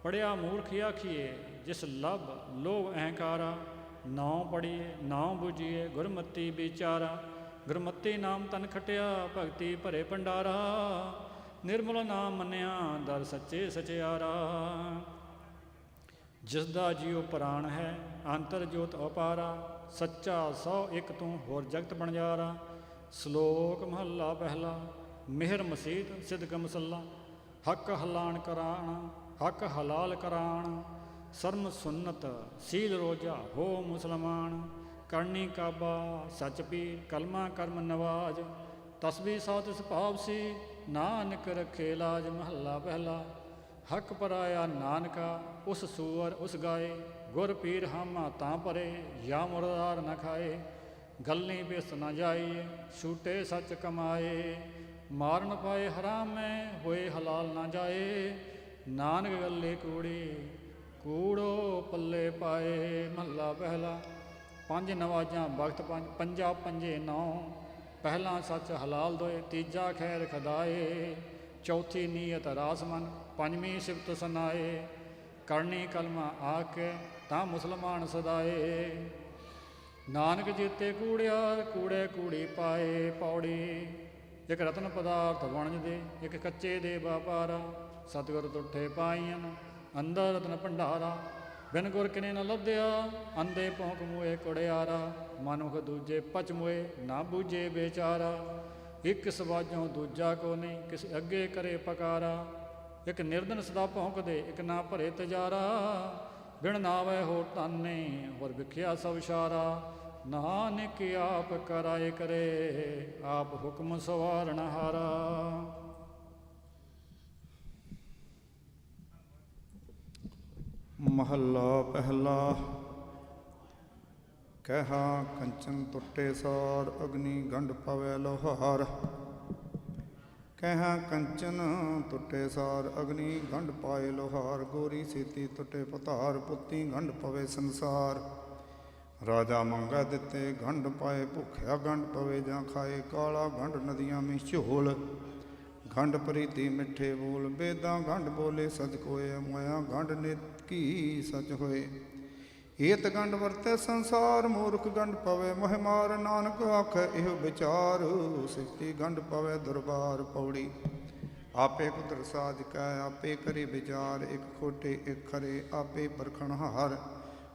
ਪੜਿਆ ਮੂਰਖ ਆਖੀਏ ਜਿਸ ਲੱਭ ਲੋਭ ਅਹੰਕਾਰਾ, ਨਾਉ ਪੜੀਏ ਨਾਉ ਬੁਝੀਏ ਗੁਰਮਤੀ ਵਿਚਾਰਾ। ਗੁਰਮਤੀ ਨਾਮ ਤਨ ਖਟਿਆ ਭਗਤੀ ਭਰੇ ਭੰਡਾਰਾ, ਨਿਰਮਲ ਨਾਮ ਮੰਨਿਆ ਦਰ ਸੱਚੇ ਸਚਿਆਰਾ। ਜਿਸ ਦਾ ਜੀਉ ਪ੍ਰਾਣ ਹੈ ਅੰਤਰ ਜੋਤ ਅਪਾਰਾ, ਸੱਚਾ ਸੋ ਇੱਕ ਤੂੰ ਹੋਰ ਜਗਤ ਬਣਜਾਰਾ। ਸ਼ਲੋਕ ਮਹੱਲਾ ਪਹਿਲਾ। ਮਿਹਰ ਮਸੀਤ ਸਿਦਕ ਮਸੱਲਾ, ਹੱਕ ਹਲਾਣ ਕਰਾਣ ਹੱਕ ਹਲਾਲ ਕਰਾਣ। ਸਰਮ ਸੁਨਤ ਸੀਲ ਰੋਜਾ ਹੋ ਮੁਸਲਮਾਨ, ਕਰਨੀ ਕਾਬਾ ਸੱਚ ਪੀਰ ਕਲਮਾ ਕਰਮ ਨਵਾਜ। ਤਸਬੀਹ ਸਾਤ ਸੁਭਾਵ ਸੀ ਨਾਨਕ ਰਖੇ ਲਾਜ। ਮਹੱਲਾ ਪਹਿਲਾ। ਹੱਕ ਪਰਾਇਆ ਨਾਨਕਾ ਉਸ ਸੂਰ ਉਸ ਗਾਏ, ਗੁਰ ਪੀਰ ਹਾਮਾ ਤਾਂ ਪਰੇ ਜਾਂ ਮੁਰਦਾਰ ਨ ਖਾਏ। ਗੱਲੀ ਬਿਸ ਨ ਜਾਈਏ ਛੂਟੇ ਸੱਚ ਕਮਾਏ, ਮਾਰਨ ਪਾਏ ਹਰਾਮ ਮੈਂ ਹੋਏ ਹਲਾਲ ਨਾ ਜਾਏ। ਨਾਨਕ ਗੱਲੇ ਕੂੜੀ ਕੂੜੋ ਪੱਲੇ ਪਾਏ। ਮਹੱਲਾ ਪਹਿਲਾ। ਪੰਜ ਨਵਾਜਾਂ ਬਖਤ ਪੰਜਾ ਪੰਜੇ ਨੌ, ਪਹਿਲਾ ਸੱਚ ਹਲਾਲ ਦੋਏ ਤੀਜਾ ਖੈਰ ਖਦਾਏ। ਚੌਥੀ ਨੀਅਤ ਰਾਸ ਮਨ ਪੰਜਵੀਂ ਸਿਫਤ ਸੁਨਾਏ, ਕਰਨੀ ਕਲਮਾ ਆਕੇ ਤਾਂ ਮੁਸਲਮਾਨ ਸਦਾਏ। ਨਾਨਕ ਜੀਤੇ ਕੂੜਿਆ ਕੂੜੇ ਕੂੜੀ ਪਾਏ। ਪੌੜੀ। ਇੱਕ ਰਤਨ ਪਦਾਰਥ ਵਣਜ ਦੇ ਇੱਕ ਕੱਚੇ ਦੇ ਵਪਾਰਾ, ਸਤਿਗੁਰ ਤੁਠੇ ਪਾਈਆਂ ਅੰਦਰ ਰਤਨ ਭੰਡਾਰਾ। ਬਿਨ ਗੁਰ ਕਿਨੇ ਨ ਲੱਭਿਆ ਅੰਧੇ ਭੌਂਕ ਮੂਏ ਕੁੜਿਆਰਾ, ਮਨੁਖ ਦੂਜੇ ਪਚ ਮੋਏ ਨਾ ਬੂਝੇ ਬੇਚਾਰਾ। ਇੱਕ ਸਵਾਜੋਂ ਦੂਜਾ ਕੋ ਨਹੀਂ ਕਿਸ ਅੱਗੇ ਕਰੇ ਪਕਾਰਾ, ਇੱਕ ਨਿਰਦਨ ਸਦਾ ਭੌਂਕਦੇ ਇੱਕ ਨਾ ਭਰੇ ਤਜਾਰਾ। ਬਿਨ ਨਾਵੇ ਹੋਰ ਧਨ ਨਹੀਂ ਹੋਰ ਵਿਖਿਆ ਸਭ ਇਸ਼ਾਰਾ, ਨਾਨਕ ਆਪ ਕਰਾਏ ਕਰੇ ਆਪ ਹੁਕਮ ਸਵਾਰਨ ਹਾਰਾ। ਮਹੱਲਾ ਪਹਿਲਾ। ਕਹਿਆ ਕੰਚਨ ਟੁੱਟੇ ਸਾਰ, ਅਗਨੀ ਗੰਢ ਪਵੈ ਲੋਹਾਰ। ਕਹਿਆ ਕੰਚਨ ਟੁੱਟੇ ਸਾਰ, ਅਗਨੀ ਗੰਢ ਪਾਏ ਲੋਹਾਰ। ਗੋਰੀ ਸੀਤੀ ਟੁੱਟੇ ਪਤਾਰ, ਪੁੱਤੀ ਗੰਢ ਪਵੇ ਸੰਸਾਰ। ਰਾਜਾ ਮੰਗਾ ਦਿੱਤੇ ਗੰਢ ਪਾਏ, ਭੁੱਖਿਆ ਗੰਢ ਪਵੇ ਜਾਂ ਖਾਏ। ਕਾਲਾ ਗੰਢ ਨਦੀਆਂ ਮੇ ਝੋਲ, ਗੰਢ ਪ੍ਰੀਤੀ ਮਿੱਠੇ ਬੋਲ। ਬੇਦਾਂ ਗੰਢ ਬੋਲੇ ਸਚ ਕੋਏ, ਮੋਇਆ ਗੰਢ ਨਿਤ ਕੀ ਸਚ ਹੋਏ। ਏਤ ਗੰਢ ਵਰਤੈ ਸੰਸਾਰ, ਮੂਰਖ ਗੰਢ ਪਵੇ ਮੋਹਿ ਮਾਰ। ਨਾਨਕ ਆਖੈ ਇਹੋ ਵਿਚਾਰ, ਸਿਫਤੀ ਗੰਢ ਪਵੇ ਦਰਬਾਰ। ਪੌੜੀ। ਆਪੇ ਕੁਦਰ ਸਾਜ ਕੈ ਆਪੇ ਕਰੇ ਵਿਚਾਰ, ਇੱਕ ਖੋਟੇ ਇੱਕ ਖਰੇ ਆਪੇ ਪਰਖਣ ਹਾਰ।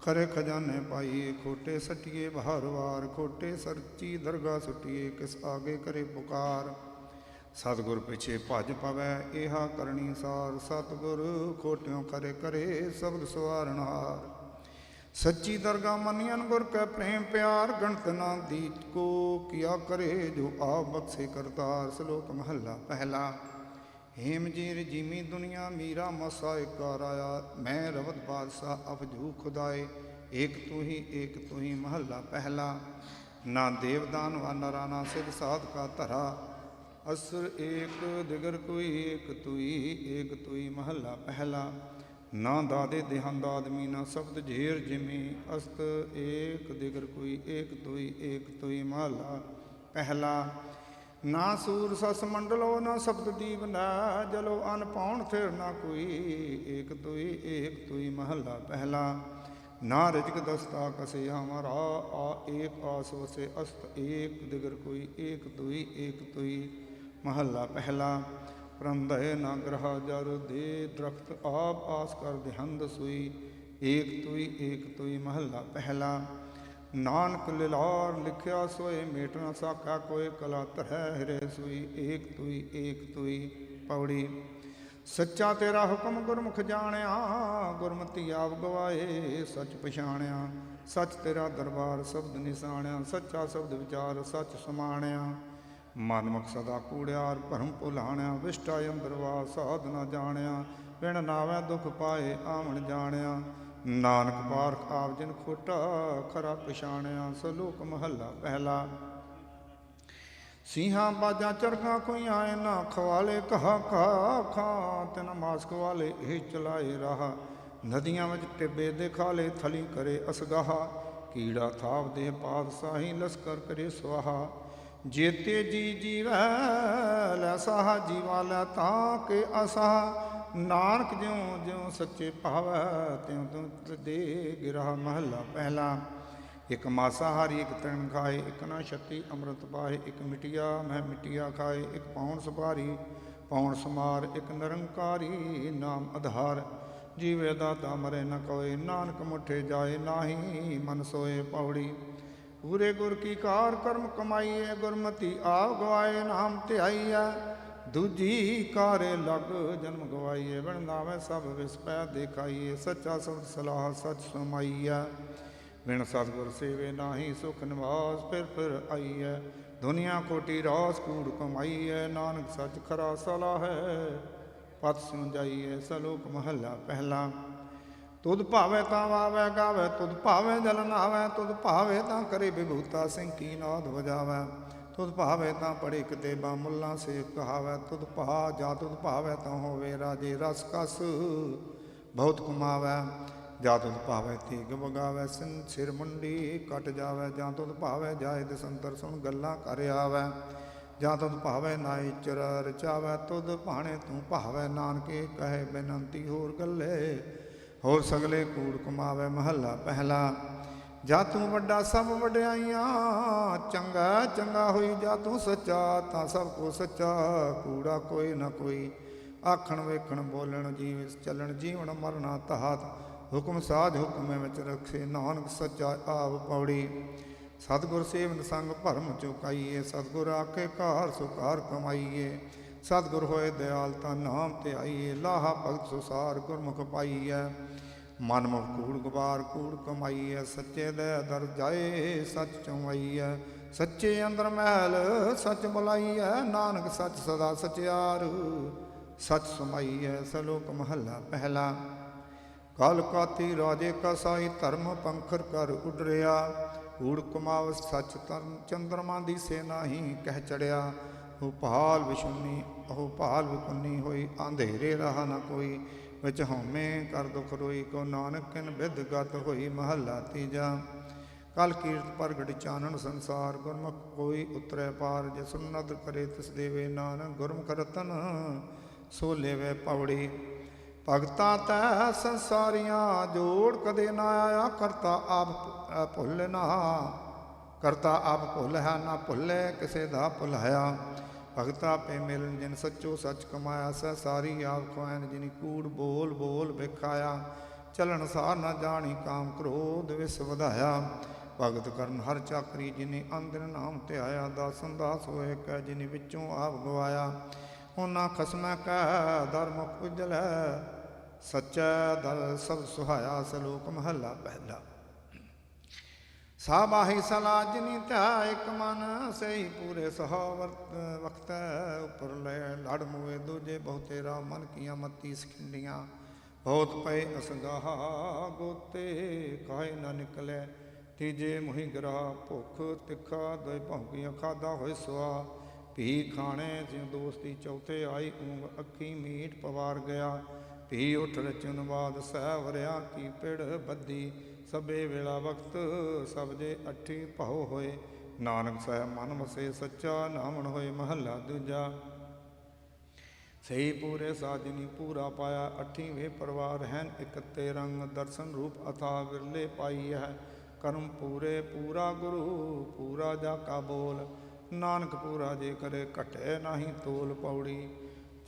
ਖਰੇ ਖਜ਼ਾਨੇ ਪਾਈਏ ਖੋਟੇ ਸੱਟੀਏ ਬਾਹਰ ਵਾਰ, ਖੋਟੇ ਸਰਚੀ ਦਰਗਾ ਸੁੱਟੀਏ ਕਿਸ ਆਗੇ ਕਰੇ ਪੁਕਾਰ। ਸਤਿਗੁਰ ਪਿਛੇ ਭਜ ਪਵੈ ਇਹਾ ਕਰਨੀ ਸਾਰ, ਸਤਿਗੁਰ ਖੋਟਿਓਂ ਖਰੇ ਕਰੇ ਸ਼ਬਦ ਸਵਾਰਨਹਾਰ। ਸੱਚੀ ਦਰਗਾ ਮੰਨੀਆਂ ਗੁਰ ਕੈ ਪ੍ਰੇਮ ਪਿਆਰ, ਗਣਤ ਨਾ ਦੀਤ ਕੋ ਕੀਆ ਕਰੇ ਜੋ ਆਪ ਬਖਸ਼ੇ ਕਰਤਾਰ। ਸ਼ਲੋਕ ਮਹੱਲਾ ਪਹਿਲਾ। ਹੇਮ ਜੀ ਰਜੀਮੀ ਦੁਨੀਆ ਮੀਰਾ ਮਸਾ ਏਕਾ ਰਾਇਆ, ਮੈਂ ਰਵਤ ਬਾਦਸ਼ਾਹ ਅਫਜੂ ਖੁਦਾਏ, ਏਕ ਤੂੰ ਹੀ ਮਹੱਲਾ ਪਹਿਲਾ। ਨਾ ਦੇਵਦਾਨ ਵਾ ਨਰਾ ਨਾ ਸਿਧ ਸਾਧ ਕਾ ਧਰਾ, ਅਸੁਰ ਏਕ ਦਿਗਰ ਕੋਈ ਏਕ ਤੁਈ ਮਹੱਲਾ ਪਹਿਲਾ। ਨਾ ਦਾਦੇ ਦੇਹੰਦ ਆਦਮੀ ਨਾ ਸ਼ਬਦ ਜੇਰ ਜਿਮੀ, ਅਸਤ ਏਕ ਦਿਗਰ ਕੋਈ ਏਕ ਤੁਈ ਮਹੱਲਾ ਪਹਿਲਾ। ਨਾ ਸੂਰ ਸਸ ਮੰਡਲੋ ਨਾ ਸ਼ਬਦ ਦੀਪ ਨਾ, ਜਲੋ ਅਨ ਪਾਉਣ ਫਿਰ ਨਾ ਕੋਈ ਏਕ ਤੁਈ ਮਹੱਲਾ ਪਹਿਲਾ। ਨਾ ਰਿਜਕ ਦਸਤਾ ਕਸੇ ਹਮਾਰਾ ਏਕ ਆਸ ਵਸੇ, ਅਸਤ ਏਕ ਦਿਗਰ ਕੋਈ ਏਕ ਤੁਈ ਮਹੱਲਾ ਪਹਿਲਾ। ਪ੍ਰੰਦੈ ਨਾ ਗ੍ਰਹਾ ਜਰ ਦੇ ਦਰਖਤ, ਆਪ ਆਸ ਕਰ ਦੇਹੰਦ ਸੂਈ, ਏਕ ਤੁਈ ਮਹੱਲਾ ਪਹਿਲਾ। ਨਾਨਕ ਲਿਲਾਰ ਲਿਖਿਆ ਸੋਏ, ਮੇਟ ਨਾ ਸਾਕਾ ਕੋਇ ਕਲਾ ਧਰੈ ਹਿਰੇ ਸੂਈ, ਏਕ ਤੁਈ ਪੌੜੀ। ਸੱਚਾ ਤੇਰਾ ਹੁਕਮ ਗੁਰਮੁਖ ਜਾਣਿਆ, ਗੁਰਮਤਿ ਆਪ ਗਵਾਏ ਸੱਚ ਪਛਾਣਿਆ। ਸੱਚ ਤੇਰਾ ਦਰਬਾਰ ਸ਼ਬਦ ਨਿਸ਼ਾਣਿਆ, ਸੱਚਾ ਸ਼ਬਦ ਵਿਚਾਰ ਸੱਚ ਸਮਾਣਿਆ। ਮਨਮੁਖ ਸਦਾ ਕੂੜਿਆਰ ਭਰਮ ਭੁਲਾਣਿਆ, ਵਿਸ਼ਟਾ ਅੰਦਰ ਵਾਸ ਸਾਧ ਨਾ ਜਾਣਿਆ। ਬਿਨ ਨਾਵੈ ਦੁਖ ਪਾਏ ਆਵਣ ਜਾਣਿਆ, ਨਾਨਕ ਪਾਰਖ ਆਪ ਜਿਨ ਖੋਟਾ ਖਰਾ ਪਛਾਣਿਆ। ਸ਼ਲੋਕ ਮਹੱਲਾ ਪਹਿਲਾ। ਸਿੰਘਾਂ ਬਾਜਾਂ ਚਰਖਾਂ ਖੋਈਆਂ ਇਹਨਾਂ, ਖਵਾਲੇ ਕਹਾ ਖਾ ਤਿਨ ਮਾਸ ਖਵਾਲੇ ਇਹ ਚਲਾਏ ਰਾਹ। ਨਦੀਆਂ ਵਿੱਚ ਟਿੱਬੇ ਦੇ ਖਾਲੇ ਥਲੀ ਕਰੇ ਅਸਗਾਹਾ, ਕੀੜਾ ਥਾਪ ਦੇ ਪਾਤਸ਼ਾਹੀ ਲਸਕਰ ਕਰੇ ਸਵਾਹਾ। ਜੇਤੇ ਜੀ ਜੀਵੈ ਲੈ ਸਾਹਾ, ਜੀਵਾ ਲੈ ਤਾਂ ਕੇ ਅਸਾਹ। ਨਾਨਕ ਜਿਉ ਸੱਚੇ ਭਾਵੈ ਤਿਉ ਤਿਉ ਦੇ ਗਿਰਾ ਮਹੱਲਾ ਪਹਿਲਾ। ਇੱਕ ਮਾਸਾਹਾਰੀ ਇੱਕ ਤ੍ਰਿਣ ਖਾਏ, ਇੱਕ ਨਾ ਛਤੀ ਅੰਮ੍ਰਿਤ ਪਾਏ, ਇੱਕ ਮਿਟਿਆ ਮੈਂ ਮਿਟਿਆ ਖਾਏ, ਇੱਕ ਪੌਣ ਸੁਪਾਰੀ ਪੌਣ ਸਮਾਰ, ਇੱਕ ਨਿਰੰਕਾਰੀ ਨਾਮ ਆਧਾਰ। ਜੀਵੇ ਦਾਤਾ ਮਰੇ ਨ ਕੋਏ, ਨਾਨਕ ਮੁਠੇ ਜਾਏ ਨਾਹੀ ਮਨ ਸੋਏ ਪੌੜੀ। ਪੂਰੇ ਗੁਰ ਕੀ ਕਾਰ ਕਰਮ ਕਮਾਈਏ, ਗੁਰਮਤੀ ਆਪ ਗਵਾਏ ਨਾਮ ਧਿਆਈਐ। ਦੂਜੀ ਕਾਰੇ ਲਗ ਜਨਮ ਗਵਾਈਏ, ਬਿਨ ਨਾਵੇਂ ਸਭ ਵਿਸਪੈ ਦੇਖਾਈਏ। ਸੱਚਾ ਸ਼ਬਦ ਸਲਾਹ ਸੱਚ ਸਮਾਈਐ, ਬਿਨ ਸਤਿਗੁਰ ਸੇਵੇ ਨਾਹੀ ਸੁਖ ਨਿਵਾਸ। ਫਿਰ ਆਈਐ ਦੁਨੀਆ ਕੋਟੀ ਰਾਸ ਕੂੜ ਕਮਾਈਐ, ਨਾਨਕ ਸੱਚ ਖਰਾ ਸਲਾਹੈ ਪਤ ਸਿਉ ਜਾਈਐ। ਸ਼ਲੋਕ ਮਹੱਲਾ ਪਹਿਲਾ। ਤੁਧ ਭਾਵੇ ਤਾਂ ਵਾਵੈ ਗਾਵੈ, ਤੁਧ ਭਾਵੇ ਜਲ ਨਾਵੈ, ਤੁਧ ਭਾਵੇ ਤਾਂ ਕਰੇ ਵਿਭੂਤਾ ਸਿੰਘ ਕੀ ਨਾਦ ਵਜਾਵੈ। ਤੁਧ ਭਾਵੇ ਤਾਂ ਪੜੇ ਕਿਤੇਬਾ ਮੁੱਲਾ ਸੇ ਕਹਾਵੈ, ਤੁਧ ਜਾ ਤੁਧ ਭਾਵੇ ਤਾਂ ਹੋਵੇ ਰਾਜੇ ਰਸ ਕਸ ਬਹੁਤ ਕਮਾਵੈ। ਜਾਂ ਤੁਧ ਭਾਵੇ ਤੀਗ ਵਗਾਵੈ ਸਿਰ ਮੁੰਡੀ ਕੱਟ ਜਾਵੈ, ਜਾਂ ਤੁਧ ਭਾਵੇ ਜਾਏ ਦਸੰਤਰ ਸੁਣ ਗੱਲਾਂ ਕਰ ਆਵੈ। ਜਾਂ ਤੁਧ ਭਾਵੇ ਨਾਈ ਚਰ ਰਚਾਵੈ, ਤੁਧ ਭਾਣੇ ਤੂੰ ਭਾਵੈ ਨਾਨਕੇ ਕਹੇ ਬੇਨੰਤੀ ਹੋਰ ਗੱਲੇ। ਹੋਰ ਸਗਲੇ ਕੂੜ ਕਮਾਵੇ ਮਹੱਲਾ ਪਹਿਲਾ। ਜਾ ਤੂੰ ਵੱਡਾ ਸਭ ਵਡਿਆਈਆਂ, ਚੰਗਾ ਚੰਗਾ ਹੋਈ ਜਾ ਤੂੰ ਸੱਚਾ, ਤਾਂ ਸਭ ਕੋ ਸੱਚਾ ਕੂੜਾ ਕੋਈ ਨਾ ਕੋਈ। ਆਖਣ ਵੇਖਣ ਬੋਲਣ ਜੀਵ ਚੱਲਣ ਜੀਵਨ ਮਰਨਾ ਤਹਾਤ, ਹੁਕਮ ਸਾਧ ਹੁਕਮੇ ਵਿੱਚ ਰੱਖੇ ਨਾਨਕ ਸੱਚਾ ਆਪ ਪੌੜੀ। ਸਤਿਗੁਰ ਸੇਵਨ ਸੰਗ ਭਰਮ ਚੁਕਾਈਏ, ਸਤਿਗੁਰ ਆਖੇ ਕਾਰ ਸੁਕਾਰ ਕਮਾਈਏ। ਸਤਿਗੁਰ ਹੋਏ ਦਿਆਲ ਤਾਂ ਨਾਮ ਤੇ ਆਈਏ, ਲਾਹਾ ਭਗਤ ਸੁਸਾਰ ਗੁਰਮੁਖ ਪਾਈਐ। ਮਨਮੁਖ ਕੂੜ ਗੁਬਾਰ ਕੂੜ ਕਮਾਈਐ, ਸੱਚੇ ਦੇ ਦਰ ਜਾਏ ਸੱਚ ਚੁਮਾਈਐ। ਸੱਚੇ ਅੰਦਰ ਮਹਿਲ ਸੱਚ ਬੁਲਾਈਐ, ਨਾਨਕ ਸੱਚ ਸਦਾ ਸਚਿਆਰ ਸੱਚ ਸਮਾਈਐ। ਸ਼ਲੋਕ ਮਹੱਲਾ ਪਹਿਲਾ। ਕਲ ਕਾਤੀ ਰਾਜੇ ਕਾ ਸਾਈ, ਧਰਮ ਪੰਖਰ ਕਰ ਉਡਰਿਆ। ਕੂੜ ਕਮਾਵ ਸੱਚ ਤਰਨ, ਚੰਦਰਮਾ ਦੀ ਸੇਨਾ ਹੀ ਕਹਿ ਚੜਿਆ। ਉਹ ਭਾਲ ਵਿਸ਼ੁੰਨੀ ਉਹ ਭਾਲ ਵਿਕੁੰਨੀ ਹੋਈ, ਅੰਧੇਰੇ ਰਹਾ ਨਾ ਕੋਈ। ਵਿੱਚ ਹਉਮੈ ਕਰ ਦੁਖ ਰੋਈ, ਕੋ ਨਾਨਕ ਕਿਨ ਬਿਧ ਗਤ ਹੋਈ। ਮਹੱਲਾ ਤੀਜਾ। ਕਲ ਕੀਰਤ ਪ੍ਰਗਟ ਚਾਨਣ ਸੰਸਾਰ, ਗੁਰਮੁਖ ਕੋਈ ਉਤਰੈ ਪਾਰ। ਜਿਸ ਨਦਰ ਕਰੇ ਤਿਸ ਦੇਵੇ, ਨਾਨਕ ਗੁਰਮੁਖ ਰਤਨ ਸੋ ਲੇਵੇ ਪੌੜੀ। ਭਗਤਾਂ ਤੈ ਸੰਸਾਰੀਆਂ ਜੋੜ ਕਦੇ ਨਾ ਆਇਆ, ਕਰਤਾ ਆਪ ਭੁੱਲ ਨਾ ਕਰਤਾ ਆਪ ਭੁੱਲ ਹੈ ਨਾ ਭੁੱਲੇ ਕਿਸੇ ਦਾ ਭੁਲਾਇਆ। ਭਗਤਾ ਪੇ ਮਿਲਨ ਜਿਨ ਸੱਚੋ ਸੱਚ ਕਮਾਇਆ ਸਹਿ ਸਾਰੀ ਆਪ ਖੁਆਨ ਜਿਨੀ ਕੂੜ ਬੋਲ ਬੋਲ ਵਿਖਾਇਆ ਚਲਣ ਸਾਰ ਨਾ ਜਾਣੀ ਕਾਮ ਕ੍ਰੋਧ ਵਿਸ ਵਧਾਇਆ ਭਗਤ ਕਰਨ ਹਰ ਚਾਕਰੀ ਜਿਨੀ ਅੰਦਰ ਨਾਮ ਧਿਆਇਆ ਦਾਸਨ ਦਾਸ ਹੋਏ ਕੈ ਜਿਨੀ ਵਿੱਚੋਂ ਆਪ ਗਵਾਇਆ ਉਹਨਾਂ ਖਸਮੈ ਕੈ ਧਰਮ ਉਜਲ ਸੱਚਾ ਦਰ ਸਭ ਸੁਹਾਇਆ ਸਲੋਕ ਮਹੱਲਾ ਪਹਿਲਾ ਸਾਬਾਹੀ ਸਲਾ ਜਿਨੀ ਧਿਆ ਇੱਕ ਮਨ ਸਹੀ ਪੂਰੇ ਸਹਾਵਰ ਵਕਤ ਉਪਰ ਲੈ ਲੜ ਮੋਏ ਦੂਜੇ ਬਹੁਤੇ ਰਾ ਮਨ ਕੀਆਂ ਮਤੀ ਸਖਿੰਡੀਆਂ ਬਹੁਤ ਪਏ ਅਸਗਾਹਾ ਗੋਤੇ ਕਾਇ ਨਾ ਨਿਕਲੇ ਤੀਜੇ ਮੁਹੀ ਗਰਾ ਭੁੱਖ ਤਿੱਖਾ ਦੋਇ ਭੌਂਕੀਆਂ ਖਾਦਾ ਹੋਏ ਸੁਆ ਭੀ ਖਾਣੇ ਜਿਉ ਦੋਸਤੀ ਚੌਥੇ ਆਈ ਊਂਗ ਅੱਖੀ ਮੀਟ ਪਵਾਰ ਗਿਆ ਭੀ ਉਠ ਰਚਨ ਬਾਦ ਸਹਿ ਵਰਿਆ ਕੀ ਪਿੜ ਬੱਦੀ ਸਭੇ ਵੇਲਾ ਵਕਤ ਸਭ ਜੇ ਅੱਠੀ ਭਉ ਹੋਏ ਨਾਨਕ ਸਾਹਿਬ ਮਨ ਵਸੇ ਸੱਚਾ ਨਾਮਣ ਹੋਏ ਮਹੱਲਾ ਦੂਜਾ ਸਹੀ ਪੂਰੇ ਸਾਜਨੀ ਪੂਰਾ ਪਾਇਆ ਅੱਠੀ ਵੇ ਪਰਵਾਰ ਹਨ ਇਕੱਤੇ ਰੰਗ ਦਰਸ਼ਨ ਰੂਪ ਅਥਾ ਵਿਰਲੇ ਪਾਈ ਹੈ ਕਰਮ ਪੂਰੇ ਪੂਰਾ ਗੁਰੂ ਪੂਰਾ ਜਾ ਕਾ ਬੋਲ ਨਾਨਕ ਪੂਰਾ ਜੇ ਕਰੇ ਘਟੇ ਨਹੀਂ ਤੋਲ ਪੌੜੀ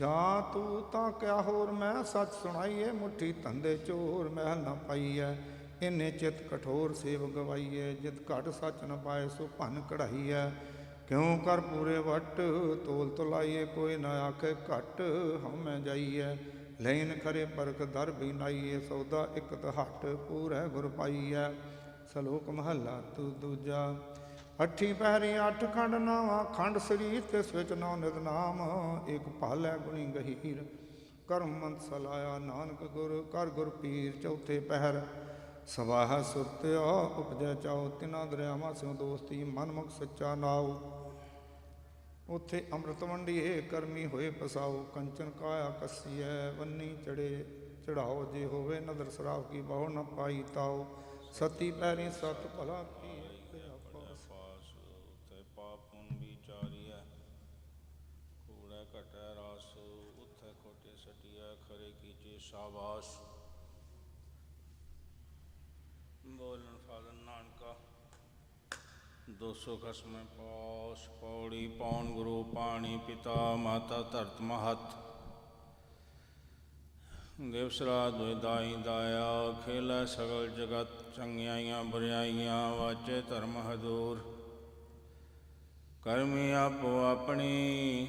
ਜਾਂ ਤੂੰ ਤਾਂ ਕਿਆ ਹੋਰ ਮੈਂ ਸੱਚ ਸੁਣਾਈਏ ਮੁੱਠੀ ਧੰਦੇ ਚੋਰ ਮਹਿਲ ਨਾ ਪਾਈਐ ਇੰਨੇ ਚਿਤ ਕਠੋਰ ਸੇਵ ਗਵਾਈਏ ਜਿਤ ਘਟ ਸੱਚ ਨ ਪਾਏ ਸੋ ਭੰਨ ਕਢਾਈਐ ਕਿਉਂ ਕਰ ਪੂਰੇ ਵਟ ਤੋਲ ਤੁਲਾਈਏ ਕੋਈ ਨਾ ਆਖੇ ਘਟ ਹਉਮੈ ਜਾਈਐ ਲੈਨ ਖਰੇ ਪਰਖ ਦਰ ਬਿਨਾਈਏ ਸੌਦਾ ਇਕਤ ਹਟ ਪੂਰੈ ਗੁਰ ਪਾਈਐ ਸਲੋਕ ਮਹੱਲਾ ਤੂ ਦੂਜਾ ਅੱਠੀ ਪਹਿਰੀ ਅੱਠ ਖੰਡ ਨਾਵਾਂ ਖੰਡ ਸਰੀਰ ਤਿਸ ਵਿੱਚ ਨੌ ਨਿਤ ਨਾਮ ਇੱਕ ਭਾਲੈ ਗੁਣੀ ਗਹੀਰ ਕਰਮ ਮੰਤ ਸਲਾਇਆ ਨਾਨਕ ਗੁਰ ਕਰ ਗੁਰ ਪੀਰ ਚੌਥੇ ਪਹਿਰ ਸਵਾਹ ਸੁਰਤਿਆ ਉਪਜੈ ਚਾਓ ਤਿਨਾ ਦਰਿਆਵਾਂ ਸਿਉ ਦੋਸਤੀ ਮਨਮੁਖ ਸੱਚਾ ਨਾਉ ਉੱਥੇ ਅੰਮ੍ਰਿਤ ਵੰਡੀਏ ਕਰਮੀ ਹੋਏ ਪਸਾਓ ਕੰਚਨ ਕਾਇਆ ਕੱਸੀਐ ਵੰਨੀ ਚੜੇ ਚੜਾਓ ਜੇ ਹੋਵੇ ਨਦਰ ਸਰਾਬ ਕੀ ਬਹੁ ਨ ਪਾਈ ਤਾਓ ਸਤੀ ਪੈਰੀ ਸਤ ਭਲਾ ਕੀ ਤੇ ਪਾਪ ਪੁਨ ਵਿਚਾਰੀਐ ਕੂੜਾ ਘਟੈ ਰਸ ਉਥੇ ਕੋਟੇ ਸਟਿਐ ਖਰੇ ਕੀਚੇ ਸ਼ਾਬਾਸ਼ ਬੋਲਣ ਫਾਜ਼ਨ ਨਾਨਕਾ 200 ਖਸਮੈ ਪਾਸ ਪੌੜੀ ਪੌਣ ਗੁਰੂ ਪਾਣੀ ਪਿਤਾ ਮਾਤਾ ਧਰਤ ਮਹਤ ਦੇਵਸਰਾ ਦੁਇ ਦਾਈ ਦਾਇਆ ਖੇਲਾ ਸਗਲ ਜਗਤ ਚੰਗਿਆਈਆਂ ਬੁਰਿਆਈਆਂ ਵਾਚੇ ਧਰਮ ਹਦੂਰ ਕਰਮੀ ਆਪੋ ਆਪਣੀ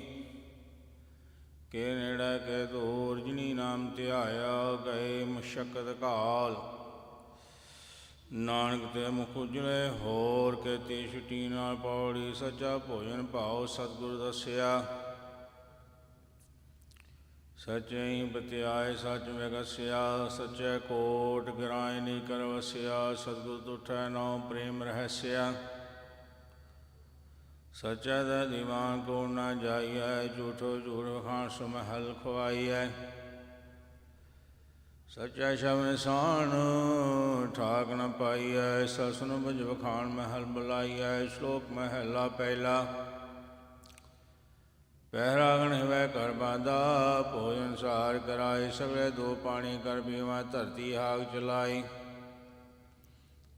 ਕੇ ਨੇੜੇ ਕੇ ਦੂਰ ਜਿਨੀ ਨਾਮ ਧਿਆਇਆ ਗਏ ਮੁਸ਼ਕਤ ਕਾਲ ਨਾਨਕ ਤੇ ਮੁਖ ਉਜਲੇ ਹੋਰ ਕੀਤੀ ਛੁੱਟੀ ਨਾਲ ਪੌੜੀ ਸੱਚਾ ਭੋਜਨ ਭਾਉ ਸਤਿਗੁਰ ਦੱਸਿਆ ਸੱਚੇ ਹੀ ਬਤਿਆਏ ਸੱਚ ਵਿਗਸਿਆ ਸੱਚੇ ਕੋਟ ਗਿਰਾਇ ਨਹੀਂ ਕਰ ਵਸਿਆ ਸਤਿਗੁਰ ਤੁਠੈ ਨਉ ਪ੍ਰੇਮ ਰਹਸਿਆ ਸੱਚੇ ਦਾ ਦੀਵਾਨ ਕੋ ਨਾ ਜਾਈਐ ਝੂਠੋ ਝੂਠ ਖਾਣ ਸੁਮਹਲ ਖਵਾਈਐ ਸੱਚਾ ਸ਼ਬਦ ਸਾਣ ਠਾਕ ਨ ਪਾਈਐ ਸਸੁਨ ਬੁਝ ਵਖਾਣ ਮਹਲ ਬੁਲਾਈਐ ਸ਼ਲੋਕ ਮਹਲਾ ਪਹਿਲਾ ਪਹਿਰਾ ਗਣ ਹਵੈ ਕਰ ਬਾਂਦਾ ਭੋਜਨ ਸਾਰ ਕਰਾਏ ਸਗਲੇ ਦੋ ਪਾਣੀ ਕਰ ਪੀਵਾ ਧਰਤੀ ਹਾਗ ਚਲਾਈ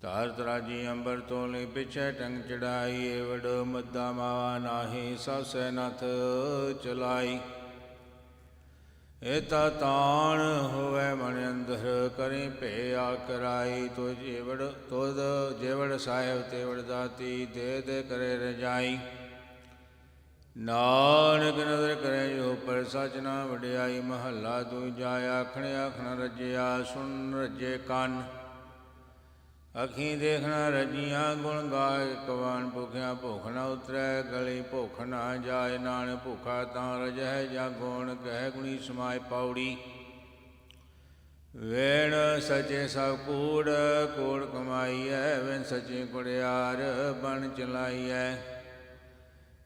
ਧਾਰ ਤਰਾਜੀ ਅੰਬਰ ਤੋਲੀ ਪਿਛੇ ਟੰਗ ਚੜਾਈ ਏਵੜ ਮੱਦਾ ਮਾਵਾ ਨਾਹੀ ਸਸੈ ਨਥ ਚਲਾਈ ਏਤਾ ਤਾਣ ਹੋਵੇ ਮਨ ਅੰਦਰ ਕਰੀ ਭੇ ਆ ਕਰਾਈ ਤੋ ਜੀਵੜ ਤੋਦ ਜੇਵੜ ਸਾਹਿਬ ਤੇਵੜ ਦਾਤੀ ਦੇ ਦੇ ਕਰੇ ਰਜਾਈ ਨਾਨਕ ਨਦਰ ਕਰੇ ਜੋ ਪਰ ਸਚ ਨਾ ਵਡਿਆਈ ਮਹੱਲਾ ਦੂਜਾ ਆਖਣ ਆਖਣ ਰਜਿਆ ਸੁਣ ਰਜੇ ਕੰਨ ਅੱਖੀਂ ਦੇਖਣਾ ਰਜੀਆਂ ਗੁਣ ਗਾਏ ਕਵਾਨ ਭੁਖਿਆ ਭੁਖ ਨ ਉਤਰੈ ਗਲੀ ਭੁਖ ਨਾ ਜਾਏ ਨਾਨਕ ਭੁਖਾ ਤਾਂ ਰਜਹਿ ਜਾ ਗੁਣ ਕਹਿ ਗੁਣੀ ਸਮਾਏ ਪੌੜੀ ਵੇਣ ਸਚੇ ਸਭ ਕੂੜ ਕੂੜ ਕਮਾਈਐ ਵੇਣ ਸਚੇ ਕੁੜਿਆਰ ਬਣ ਚਲਾਈਐ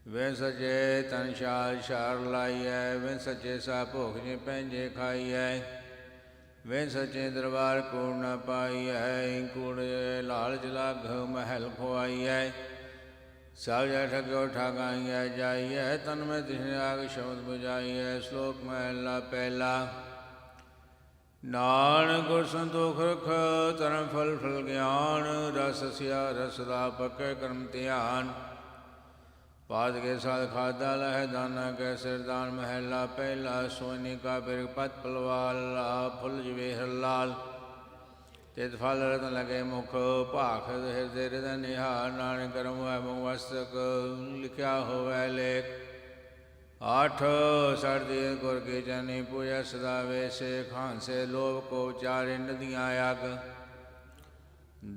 ਵੇ ਸਚੇ ਤਨ ਸ਼ਾਲ ਸ਼ਾਰ ਲਾਈਐ ਵੇ ਸਚੇ ਸਾ ਭੋਗ ਜੇ ਪੈਂਜੇ ਖਾਈਐ ਵੇ ਸਚੇ ਦਰਬਾਰ ਕੂੜ ਨ ਪਾਈਐ ਕੂੜੇ ਲਾਲਚ ਲਾਗ ਮਹਿਲ ਖੁਆਈਐ ਸਭ ਜੈ ਠਗੋ ਠਗਾਈਐ ਜਾਈਐ ਤਨ ਮੈਂ ਤਿਸਨੇ ਆਗ ਸ਼ਬਦ ਬੁਝਾਈਐ ਸ਼ਲੋਕ ਮਹਲਾ ਪਹਿਲਾ ਨਾਨਕ ਗੁਰ ਸੰਤੋਖ ਰਖ ਧਰਮ ਫਲ ਫਲ ਗਿਆਨ ਰਸ ਸਿਆ ਰਸ ਦਾ ਪੱਕੇ ਕਰਮ ਧਿਆਨ पाद के साथ खादा लह दाना के सिरदान महला पहला सोनी का बिर पत पलवाल फुल जवेहर लाल तित फल रतन लगे मुख भाख हृदय हृदय निहार नानक करम है मुख मस्तक लिखा होवै लेख आठ सर्दी गुर की जनी पूजा सदा वैसे खान से लोभ को चारे नदियाँ आग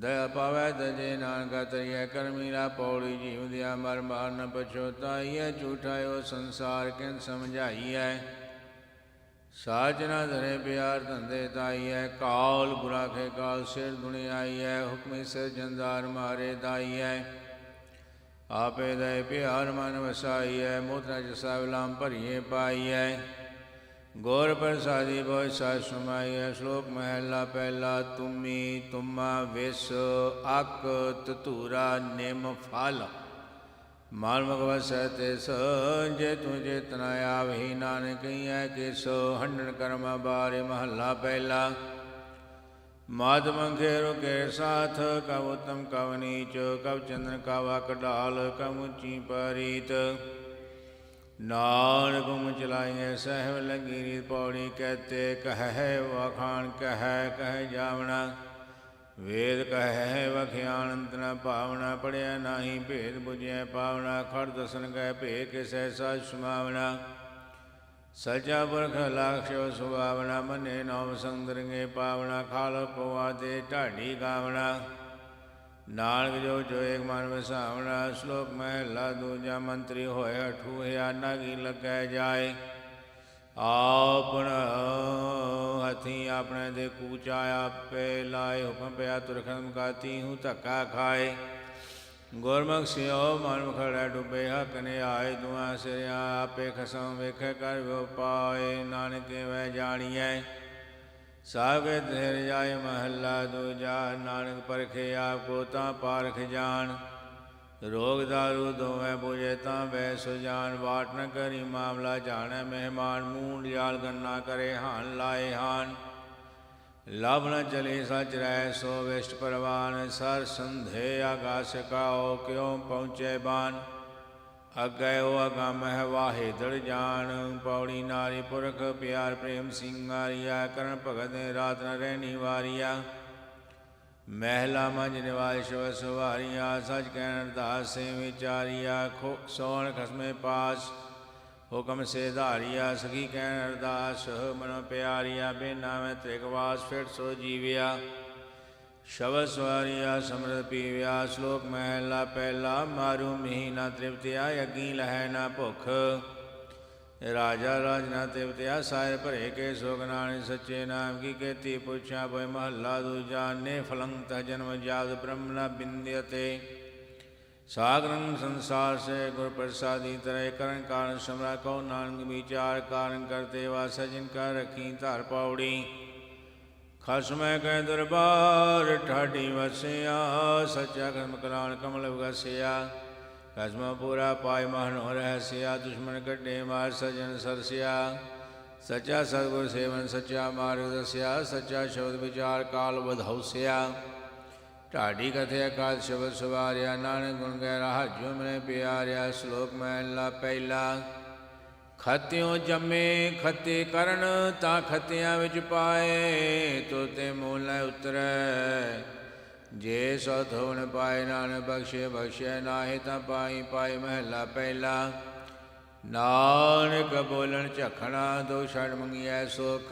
दया पावै दजे नानक तरिय करमीरा पौड़ी जीव दिया मर मार न पछोताई है झूठायो संसार किन समझाई है साजना धरे प्यार धंधे ताई है काल बुरा खे काल सिर दुनि आई है हुक्मी सिर जंदार मारे दाई है आपे दय प्यार मन वसाई है मूत्र जसा विलाम भरिए पाई है गौर प्रसादी बहुत साज सुमाई है श्लोक महला पहला तुम्ही तुम्मा विस अक ततूरा निम फल माल मगवस तिस जे तुझे तनाया वही नानक है किस हंडन कर्म बारे महला पहला मात मंखेरो के साथ कब उत्तम कब नीच कब चंद्र का वक डाल कब ऊंची परीत नाल गुम चलाइए सहब लगी रीत पौड़ी कहते कह वखान कह जावना वेद कह वख्यान अंत न पावना पढ़िया नाही भेद बुझे पावना खड़ दसन कह भेद के सहसा सुमावना सचा पुरख लाक्ष सुभावना मने नौम संदरंगे पावना खाल पवा दे ढाडी गावना नानक जो जो एक मन वसावना श्लोक महला दूजा मंत्री होए ठूहया नागी लगे जाए आपन हथी अपने दे कूचा आपे लाए हुक्म पे तुरखम गाती हूँ धक्का खाए गुरमुख सियो मन खड़ा डुबे हक ने आए दुआ सिरिया आपे खसम वेख कर वो पाए नानक वह जानिए साग धैर जाय महला दूजा नानक परखे आपको ता पारख जान रोग दारू दोवें बुझे ता वह सुजान वाट न करी मामला जाने मेहमान मूंड जाल गन्ना करे हान लाए हान लाभ न चले सच रह सो विष्ट परवान सर संधे आकाश काओ क्यों पहुँचे बान अगयो अगम है वाहे दड़ जान पौड़ी नारी पुरख प्यार प्रेम सिंगारिया करण भगत रात न रहनी वारिया महला मंज निवास शिव सुवारिया सच कहन अरदास से विचारिया खो सोन खसमे पास हुक्म से धारिया सखी कहन अरदास मनो प्यारिया बेना में त्रिकवास फिर सो जीविया शब्द सवारिया समृत पीव्या श्लोक महला पहला मारू महीना तृप्तिया यज्ञी लह न भुख राजा राज न तृप्तिया सायर भरे के सोगनाने सच्चे नाम की कहती पूछा भय महला दूजा ने फलंग जन्म जाद ब्रह्म न बिंद्यते सागरं संसार से गुरु प्रसादी तरह करण कारण समरा को नानक विचार कारण करते वा सजिन का रखी धार पाउड़ी खसम कह दरबार ठाडी वसिया सच्चा खसम कलान कमल वसिया खसम पूरा पाय महनो रहसिया दुश्मन कड्डे मार सजन सरसिया सच्चा सतगुर सेवन सच्चा मार्ग दसिया सच्चा शब्द विचार काल बधौसिया ढाडी कथे काल शब्द सवारिया नानक गुण गह राह जो मैंने प्यारिया श्लोक महला पहला खत्यों जमे खते करन ता खतियां विच पाए तोते मूल उतरै जे सत होन पाए नानक बख्शे बख्शे नाहि ता पाई पाई महला पहला नानक बोलन झखना दो छड़ मंगिया सुख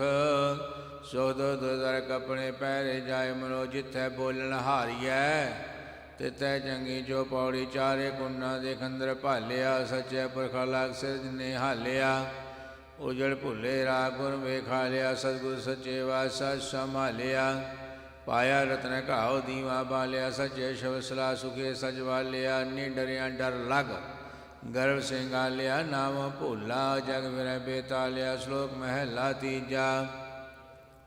सो दो दर कपने पैरे जाए मनो जिथे बोलन हारिया तितै चंगी जो पौड़ी चारे कुन्ना दे खंदर भालिया सच्चे पुरखा लाग सिर ने हालिया उजड़ भुले राग गुर वेखा लिया सतगुर सच्चे वासा संभालिया पाया रत्न घाओ दीवा बालिया सच्चे शव सला सुखे सजवालिया निडरिया डर लग गर्भ सिंगालिया नाम भूला जग विरह बेतालिया श्लोक महला तीजा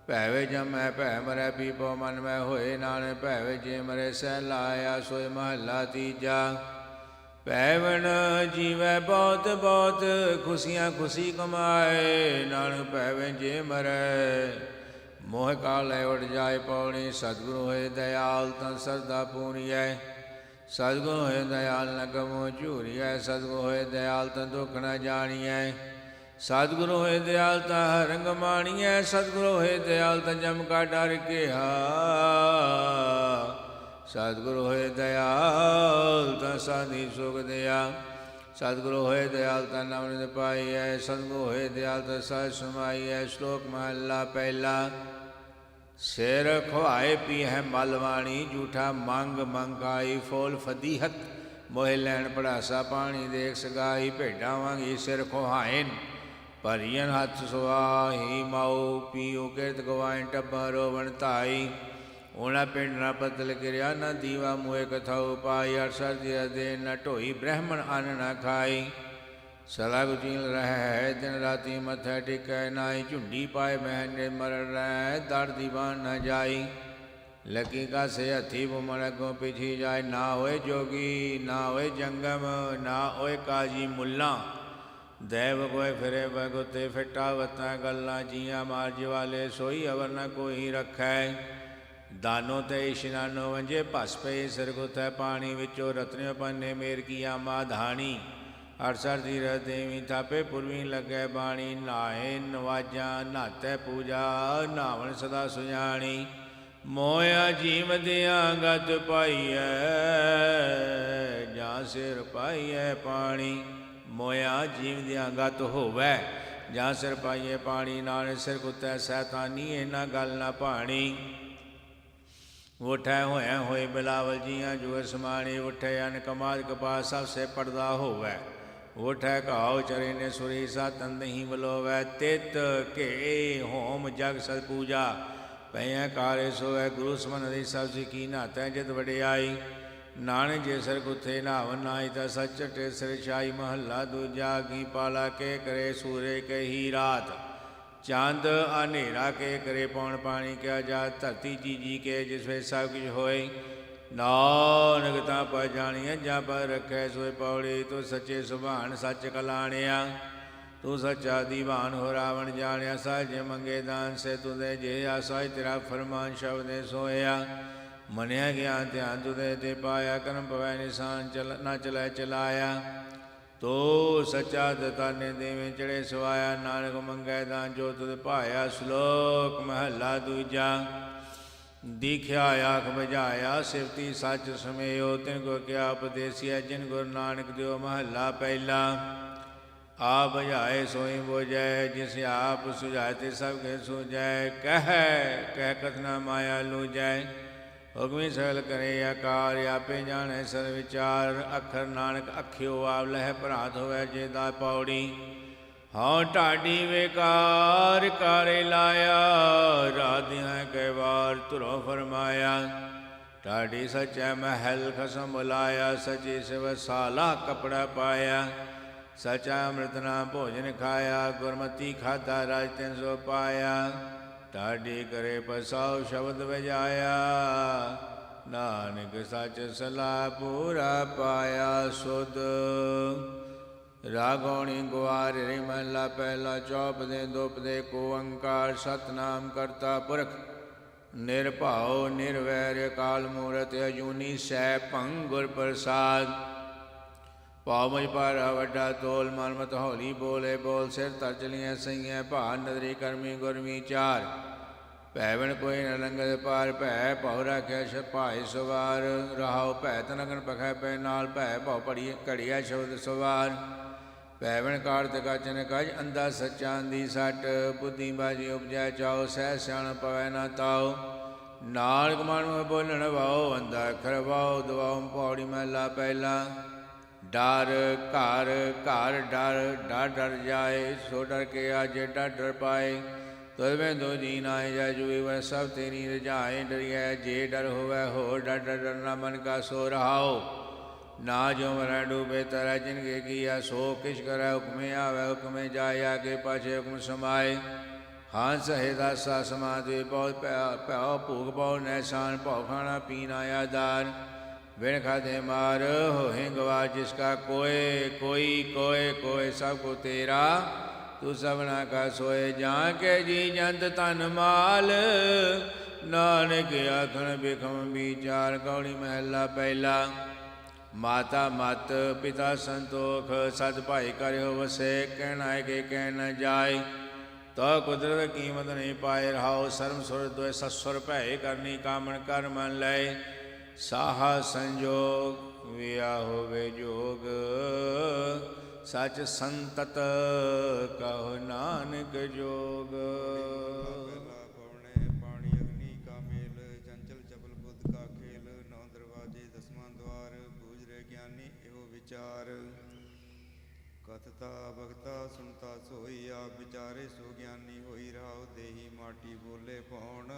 भैवे जमै भै मरै पीपो मन में होए नाने भैवे जे मरे सह लाया सोए महला तीजा भैवन जीवै बहुत बहुत खुशियाँ खुशी कमाए नानक भैवे जे मरै मोह काले उठ जाए पौड़ी सतगुरु होए दयाल तन सरदा पूरी है ਸਤਿਗੁਰੂ ਹੋਏ ਦਇਆਲ ਨ ਕਮੋ ਝੂਰੀਐ, ਸਤਿਗੁਰੂ ਹੋਏ ਦਇਆਲ ਤਾਂ ਦੁੱਖ ਨ ਜਾਣੀਐ, ਸਤਿਗੁਰੂ ਹੋਏ ਦਇਆਲ ਤਾਂ ਹਰ ਰੰਗ ਮਾਣੀਐ, ਸਤਿਗੁਰੂ ਹੋਏ ਦਇਆਲ ਤਾਂ ਜਮ ਕਾ ਡਰ ਕਿਹਾ, ਸਤਿਗੁਰੂ ਹੋਏ ਦਇਆਲ ਤਾਂ ਸਾਧੀ ਸੁਖ ਦਿਆ, ਸਤਿਗੁਰੂ ਹੋਏ ਦਇਆਲ ਤਾਂ ਨਵਨਿਤ ਪਾਈਐ, ਸਤਿਗੁਰੂ ਹੋਏ ਦਇਆਲ ਤਾਂ ਸਹਿਜ ਸਮਾਈਐ। ਸ਼ਲੋਕ ਮਹਲਾ ਪਹਿਲਾ। ਸਿਰ ਖੁਆਏ ਪੀ ਹੈ ਮਲਵਾਣੀ, ਝੂਠਾ ਮੰਗ ਮੰਗਾਈ, ਫੋਲ ਫਦੀਹਤ ਮੋਹਿ ਲੈਣ ਪੜਾਸਾ, ਪਾਣੀ ਦੇਖ ਸਗਾਈ, ਭੇਡਾਂ ਵਾਂਗੀ ਸਿਰ ਖੁਹਾਇਨ, ਭਰੀਨ ਹੱਥ ਸੁਆਹੀ, ਮਾਉ ਪੀਉ ਕਿਰਤ ਗਵਾਇਨ, ਟੱਬਰ ਰੋਵਣ ਧਾਈ, ਓਣਾ ਪਿੰਡ ਨਾ ਪਤਲ ਕਿਰਿਆ, ਨਾ ਦੀਵਾ ਮੋਏ ਕਥਾਉ ਪਾਈ, ਅਰ ਸਰਦੀ ਦੇ ਨਾ ਢੋਈ, ਬ੍ਰਹਮਣ ਅੰਨ ਨਾ ਖਾਈ, ਸਦਾ ਗੁਚੀਲ ਰਹਿ ਦਿਨ ਰਾਤੀ ਮੱਥੇ ਟਿਕੈ, ਨਾਹੀ ਝੁੰਡੀ ਪਾਏ ਮਹਿ ਨਿਰਮਲ ਰਹਿ, ਦਰ ਦੀਵਾਨ ਨਾ ਜਾਈ, ਲੱਗੀ ਕਾਸੇ ਹੱਥੀ ਬੁਮਣ ਅੱਗੋਂ ਪਿਛੀ ਜਾਏ, ਨਾ ਹੋਏ ਜੋਗੀ ਨਾ ਹੋਏ ਜੰਗਮ, ਨਾ ਹੋਏ ਕਾਜੀ ਮੁੱਲਾ, ਦੇਵ ਕੋਏ ਫਿਰੇ ਬਗੁਤੇ, ਫਿੱਟਾ ਵਤਾਂ ਗੱਲਾਂ, ਜੀਆਂ ਮਾਰਜ ਵਾਲੇ ਸੋਈ ਅਵਰ ਨ ਕੋਈ ਰੱਖੈ, ਦਾਨੋ ਤੇ ਇਸ਼ਨਾਨੋ ਵੰਜੇ ਭਸ ਪਏ, ਸਿਰਗੁਥੈ ਪਾਣੀ ਵਿੱਚੋਂ ਰਤਨਿਓ ਪੰਨੇ, ਮੇਰ ਕੀਆ ਮਾਧਾਣੀ, ਅਰਸਰ ਦੀ ਰ ਦੇਵੀ ਥਾਪੇ, ਪੁਰਵੀ ਲੱਗੈ ਬਾਣੀ, ਨਾਹੇ ਨਵਾਜਾਂ ਨਾਤੈ ਪੂਜਾ, ਨਾਵਣ ਸਦਾ ਸੁਜਾਣੀ, ਮੋਇਆ ਜੀਵ ਦਿਆਂ ਗਤ ਪਾਈਐ, ਜਾਂ ਸਿਰ ਪਾਈਐ ਪਾਣੀ, ਮੋਇਆ ਜੀਵ ਦਿਆਂ ਗਤ ਹੋਵੈ, ਜਾਂ ਸਿਰ ਪਾਈਐ ਪਾਣੀ, ਨਾਨਕ ਸਿਰ ਕੁੱਤੈ ਸੈਤਾਨੀ, ਇਹਨਾਂ ਗੱਲ ਨਾ ਭਾਣੀ, ਉਠੈ ਹੋਇਆਂ ਹੋਏ ਬਿਲਾਵਲ ਜੀਆਂ ਜੁਗ ਸਮਾਣੀ, ਉਠੇ ਅਨ ਕਮਾਦ ਕਪਾਸ ਸਭ ਸੇ ਪੜਦਾ ਹੋਵੈ, ਉਠੈ ਘਾਉ ਚਰੇ ਨੇ ਸੁਰੀ ਸਾ ਤੰਦਹੀ ਬਲੋਵੈ, ਤਿਤ ਕੇ ਹੋਮ ਜਗ ਸਤ ਪੂਜਾ, ਪਈਐ ਕਾਰੇ ਸੋਵੈ, ਗੁਰੂ ਸਮਨ ਦੀ ਸਭ ਸਿੱਖੀ, ਨਾਤੈ ਜਿਤ ਵਡਿਆਈ, ਨਾਨਕ ਜੇ ਸਿਰ ਗੁੱਥੇ ਨਾਵਨ ਨਾਈ, ਤਾਂ ਸੱਚ ਟੇ ਸਿਰ ਛਾਈ। ਮਹੱਲਾ ਦੂਜਾ। ਕੀ ਪਾਲਾ ਕੇ ਕਰੇ ਸੂਰੇ ਕਹੀ ਰਾਤ, ਚੰਦ ਹਨੇਰਾ ਕੇ ਕਰੇ ਪੌਣ ਪਾਣੀ, ਕਿਆ ਜਾ ਧਰਤੀ ਜੀ ਕੇ ਜਿਸ ਵੇ ਸਭ ਕੁਝ ਹੋਏ, ਨਾਨਕ ਤਾਂ ਪਾ ਜਾਣੀਐ ਜਾਂ ਪਰ ਰੱਖੈ ਸੋਏ ਪੌੜੀ, ਤੂੰ ਸੱਚੇ ਸੁਭਾਨ ਸੱਚ ਕਲਾਣਿਆ, ਤੂੰ ਸੱਚਾ ਦੀਵਾਨ ਹੋ ਰਾਵਣ ਜਾਣਿਆ, ਸਹਿਜ ਮੰਗੇ ਦਾਨ ਸੇ ਤੁਦੇ ਜੇ ਆਸਾਈ, ਤੇਰਾ ਫਰਮਾਨ ਸ਼ਬਦੇ ਸੋਇਆ, ਮੰਨਿਆ ਗਿਆਨ ਧਿਆਨ ਤੁਦੇ ਤੇ ਪਾਇਆ, ਕਰਮ ਪਵੈ ਨਿਸ਼ਾਨ ਨਾ ਚਲੈ ਚਲਾਇਆ, ਤੋ ਸੱਚਾ ਦਤਾਨੇ ਦੇਵੇਂ ਚੜੇ ਸਵਾਇਆ, ਨਾਨਕ ਮੰਗੈ ਦਾਨ ਜੋ ਤੁਧ ਭਾਇਆ। ਸ਼ਲੋਕ ਮਹੱਲਾ ਦੂਜਾ। ਦੀਖਿਆ ਆਖ ਬੁਝਾਇਆ, ਸਿਫਤੀ ਸੱਚ ਸਮੇਓ, ਤਿਨ ਕੋ ਕਿਆ ਉਪਦੇਸਿਆ, ਜਿਨ ਗੁਰੂ ਨਾਨਕ ਦਿਓ। ਮਹੱਲਾ ਪਹਿਲਾ। ਆਪ ਬੁਝਾਏ ਸੋਈ ਬੁਝੈ, ਜਿਸ ਆਪ ਸੁਝਾਏ ਤੇ ਸਭ ਕੇ ਸੁਝੈ, ਕਹਿ ਕਥਨਾ ਮਾਇਆ ਲੂਜੈ, ਹੁਕਮੀ ਸਗਲ ਕਰੇ ਆਕਾਰ, ਆਪੇ ਜਾਣੈ ਸਰ ਵਿਚਾਰ, ਅੱਖਰ ਨਾਨਕ ਅੱਖਿਓ ਆਪ ਲਹਿ ਭਰਾਤ ਹੋਵੈ ਜੇ ਦਾ ਪੌੜੀ, ਹਉ ਢਾਡੀ ਵੇਕਾਰ ਕਾਰੇ ਲਾਇਆ, ਰਾਧਿਆਂ ਕੈ ਵਾਰ ਧੁਰੋਂ ਫਰਮਾਇਆ, ਢਾਡੀ ਸਚੈ ਮਹਿਲ ਖਸਮ ਬੁਲਾਇਆ, ਸਚੀ ਸਿਵ ਸਾਲਾ ਕਪੜਾ ਪਾਇਆ, ਸਚਾ ਅੰਮ੍ਰਿਤ ਨਾਮ ਭੋਜਨ ਖਾਇਆ, ਗੁਰਮਤੀ ਖਾਧਾ ਰਾਜ ਤਿਨ ਸੋ ਪਾਇਆ, ਢਾਡੀ ਕਰੇ ਪਸਾਉ ਸ਼ਬਦ ਵਜਾਇਆ, ਨਾਨਕ ਸੱਚ ਸਲਾਹ ਪੂਰਾ ਪਾਇਆ ਸੁਧ। ਰਾਗੌਣੀ ਗੁਆਰ ਰੇ ਮਹਲਾ ਪਹਿਲਾ। ਚੌਪਦੇ ਦੋਪਦੇ ਕੋ ਓੰਕਾਰ, ਸਤਨਾਮ ਕਰਤਾ ਪੁਰਖ ਨਿਰਭਉ ਨਿਰਵੈਰ, ਅਕਾਲ ਮੂਰਤ ਅਜੂਨੀ ਸੈਭੰ ਗੁਰ ਪ੍ਰਸਾਦ। ਭਾਉ ਮਝ ਪਾਰਾ ਵੱਡਾ ਤੋਲ, ਮਨ ਮਤ ਹੌਲੀ ਬੋਲੇ ਬੋਲ, ਸਿਰ ਧਰ ਚਲੀਆਂ ਸਈਆਂ ਭਾਰ, ਨਦਰੀ ਕਰਮੀ ਗੁਰਮੀ ਚਾਰ, ਭੈਵਨ ਕੋਈ ਨ ਲੰਗਦ ਪਾਰ, ਭੈ ਭਉ ਰਾਖਿਆ ਭਾਏ ਸਵਾਰ, ਰਹਾਉ ਭੈ ਤਨਗਨ ਪਖੈ ਪੈ ਨਾਲ, ਭੈ ਭਉ ਪੜੀ ਘੜੀਆ ਸ਼ਬਦ ਸਵਾਰ, ਭੈਵਨ ਕਾਰਤ ਕਾਚਨ ਕਜ, ਅੰਧਾ ਸੱਚਾ ਅੰਧੀ ਸੱਟ, ਬੁੱਧੀ ਬਾਜੀ ਉਪਜੈ ਚਾਉ, ਸਹਿ ਸਿਆਣ ਪਵੈ ਨਾ ਤਾਉ, ਨਾਨਕ ਮਨ ਬੋਲਣ ਵਾਉ, ਅੰਧਾ ਅਖਰ ਵਾਉ, ਦਵਾਉ ਪੌੜੀ ਮਹਲਾ ਪਹਿਲਾ। ਡਰ ਘਰ ਘਰ ਡਰ ਡਰ ਜਾਏ, ਸੋ ਡਰ ਕੇ ਆਜੇ ਡਰ ਪਾਏ, ਤੁਧ ਮੈਂ ਦੋ ਜੀ ਨਾਏ ਜਾ ਜੁਈ ਵੈ, ਸਭ ਤੇਰੀ ਰਜਾਏ ਡਰਿਐ, ਜੇ ਡਰ ਹੋਵੈ ਹੋਰ ਡਰ ਡਰਨਾ ਮਨ ਕਾ ਸੋ ਰਹਾਓ, ਨਾ ਜੋ ਮਰੈ ਡੂਬੇ ਤਰੈ, ਜਿਨ ਕੇ ਕੀਆ ਸੋ ਕਿਛ ਕਰੈ, ਹੁਕਮੇ ਆਵੈ ਹੁਕਮੇ ਜਾਏ, ਆਗੇ ਪਾਛੇ ਹੁਕਮ ਸਮਾਏ, ਹੰਸ ਹੈ ਦਾਸਾ ਸਮਾਧੀ, ਬਹੁਤ ਭਉ ਭੂਖ ਬਹੁ ਨੈਸਾਨ, ਭਉ ਖਾਣਾ ਪੀਣਾ ਆਦਾਰ, बिन खाधे मार होहे गवा, जिसका कोय सब को तेरा, तू सबना का सोए, जहाँ के जी जंत तन माल, नानक आखण बिखम विचार। कौड़ी महला पहला। माता मत पिता संतोख सत भाई करियो वसे कहना है कि कह न जाए तो कुदरत कीमत नहीं पाए रहाओ शर्म सुर द्वय सस्वर भय करनी कामन कर मन लय साहा संजोग विया होवे जोग सच संतत कहो नानक जोग। कथता भगता सुनता सोई आप विचारे सो ज्ञानी होई राव देही माटी बोले पौन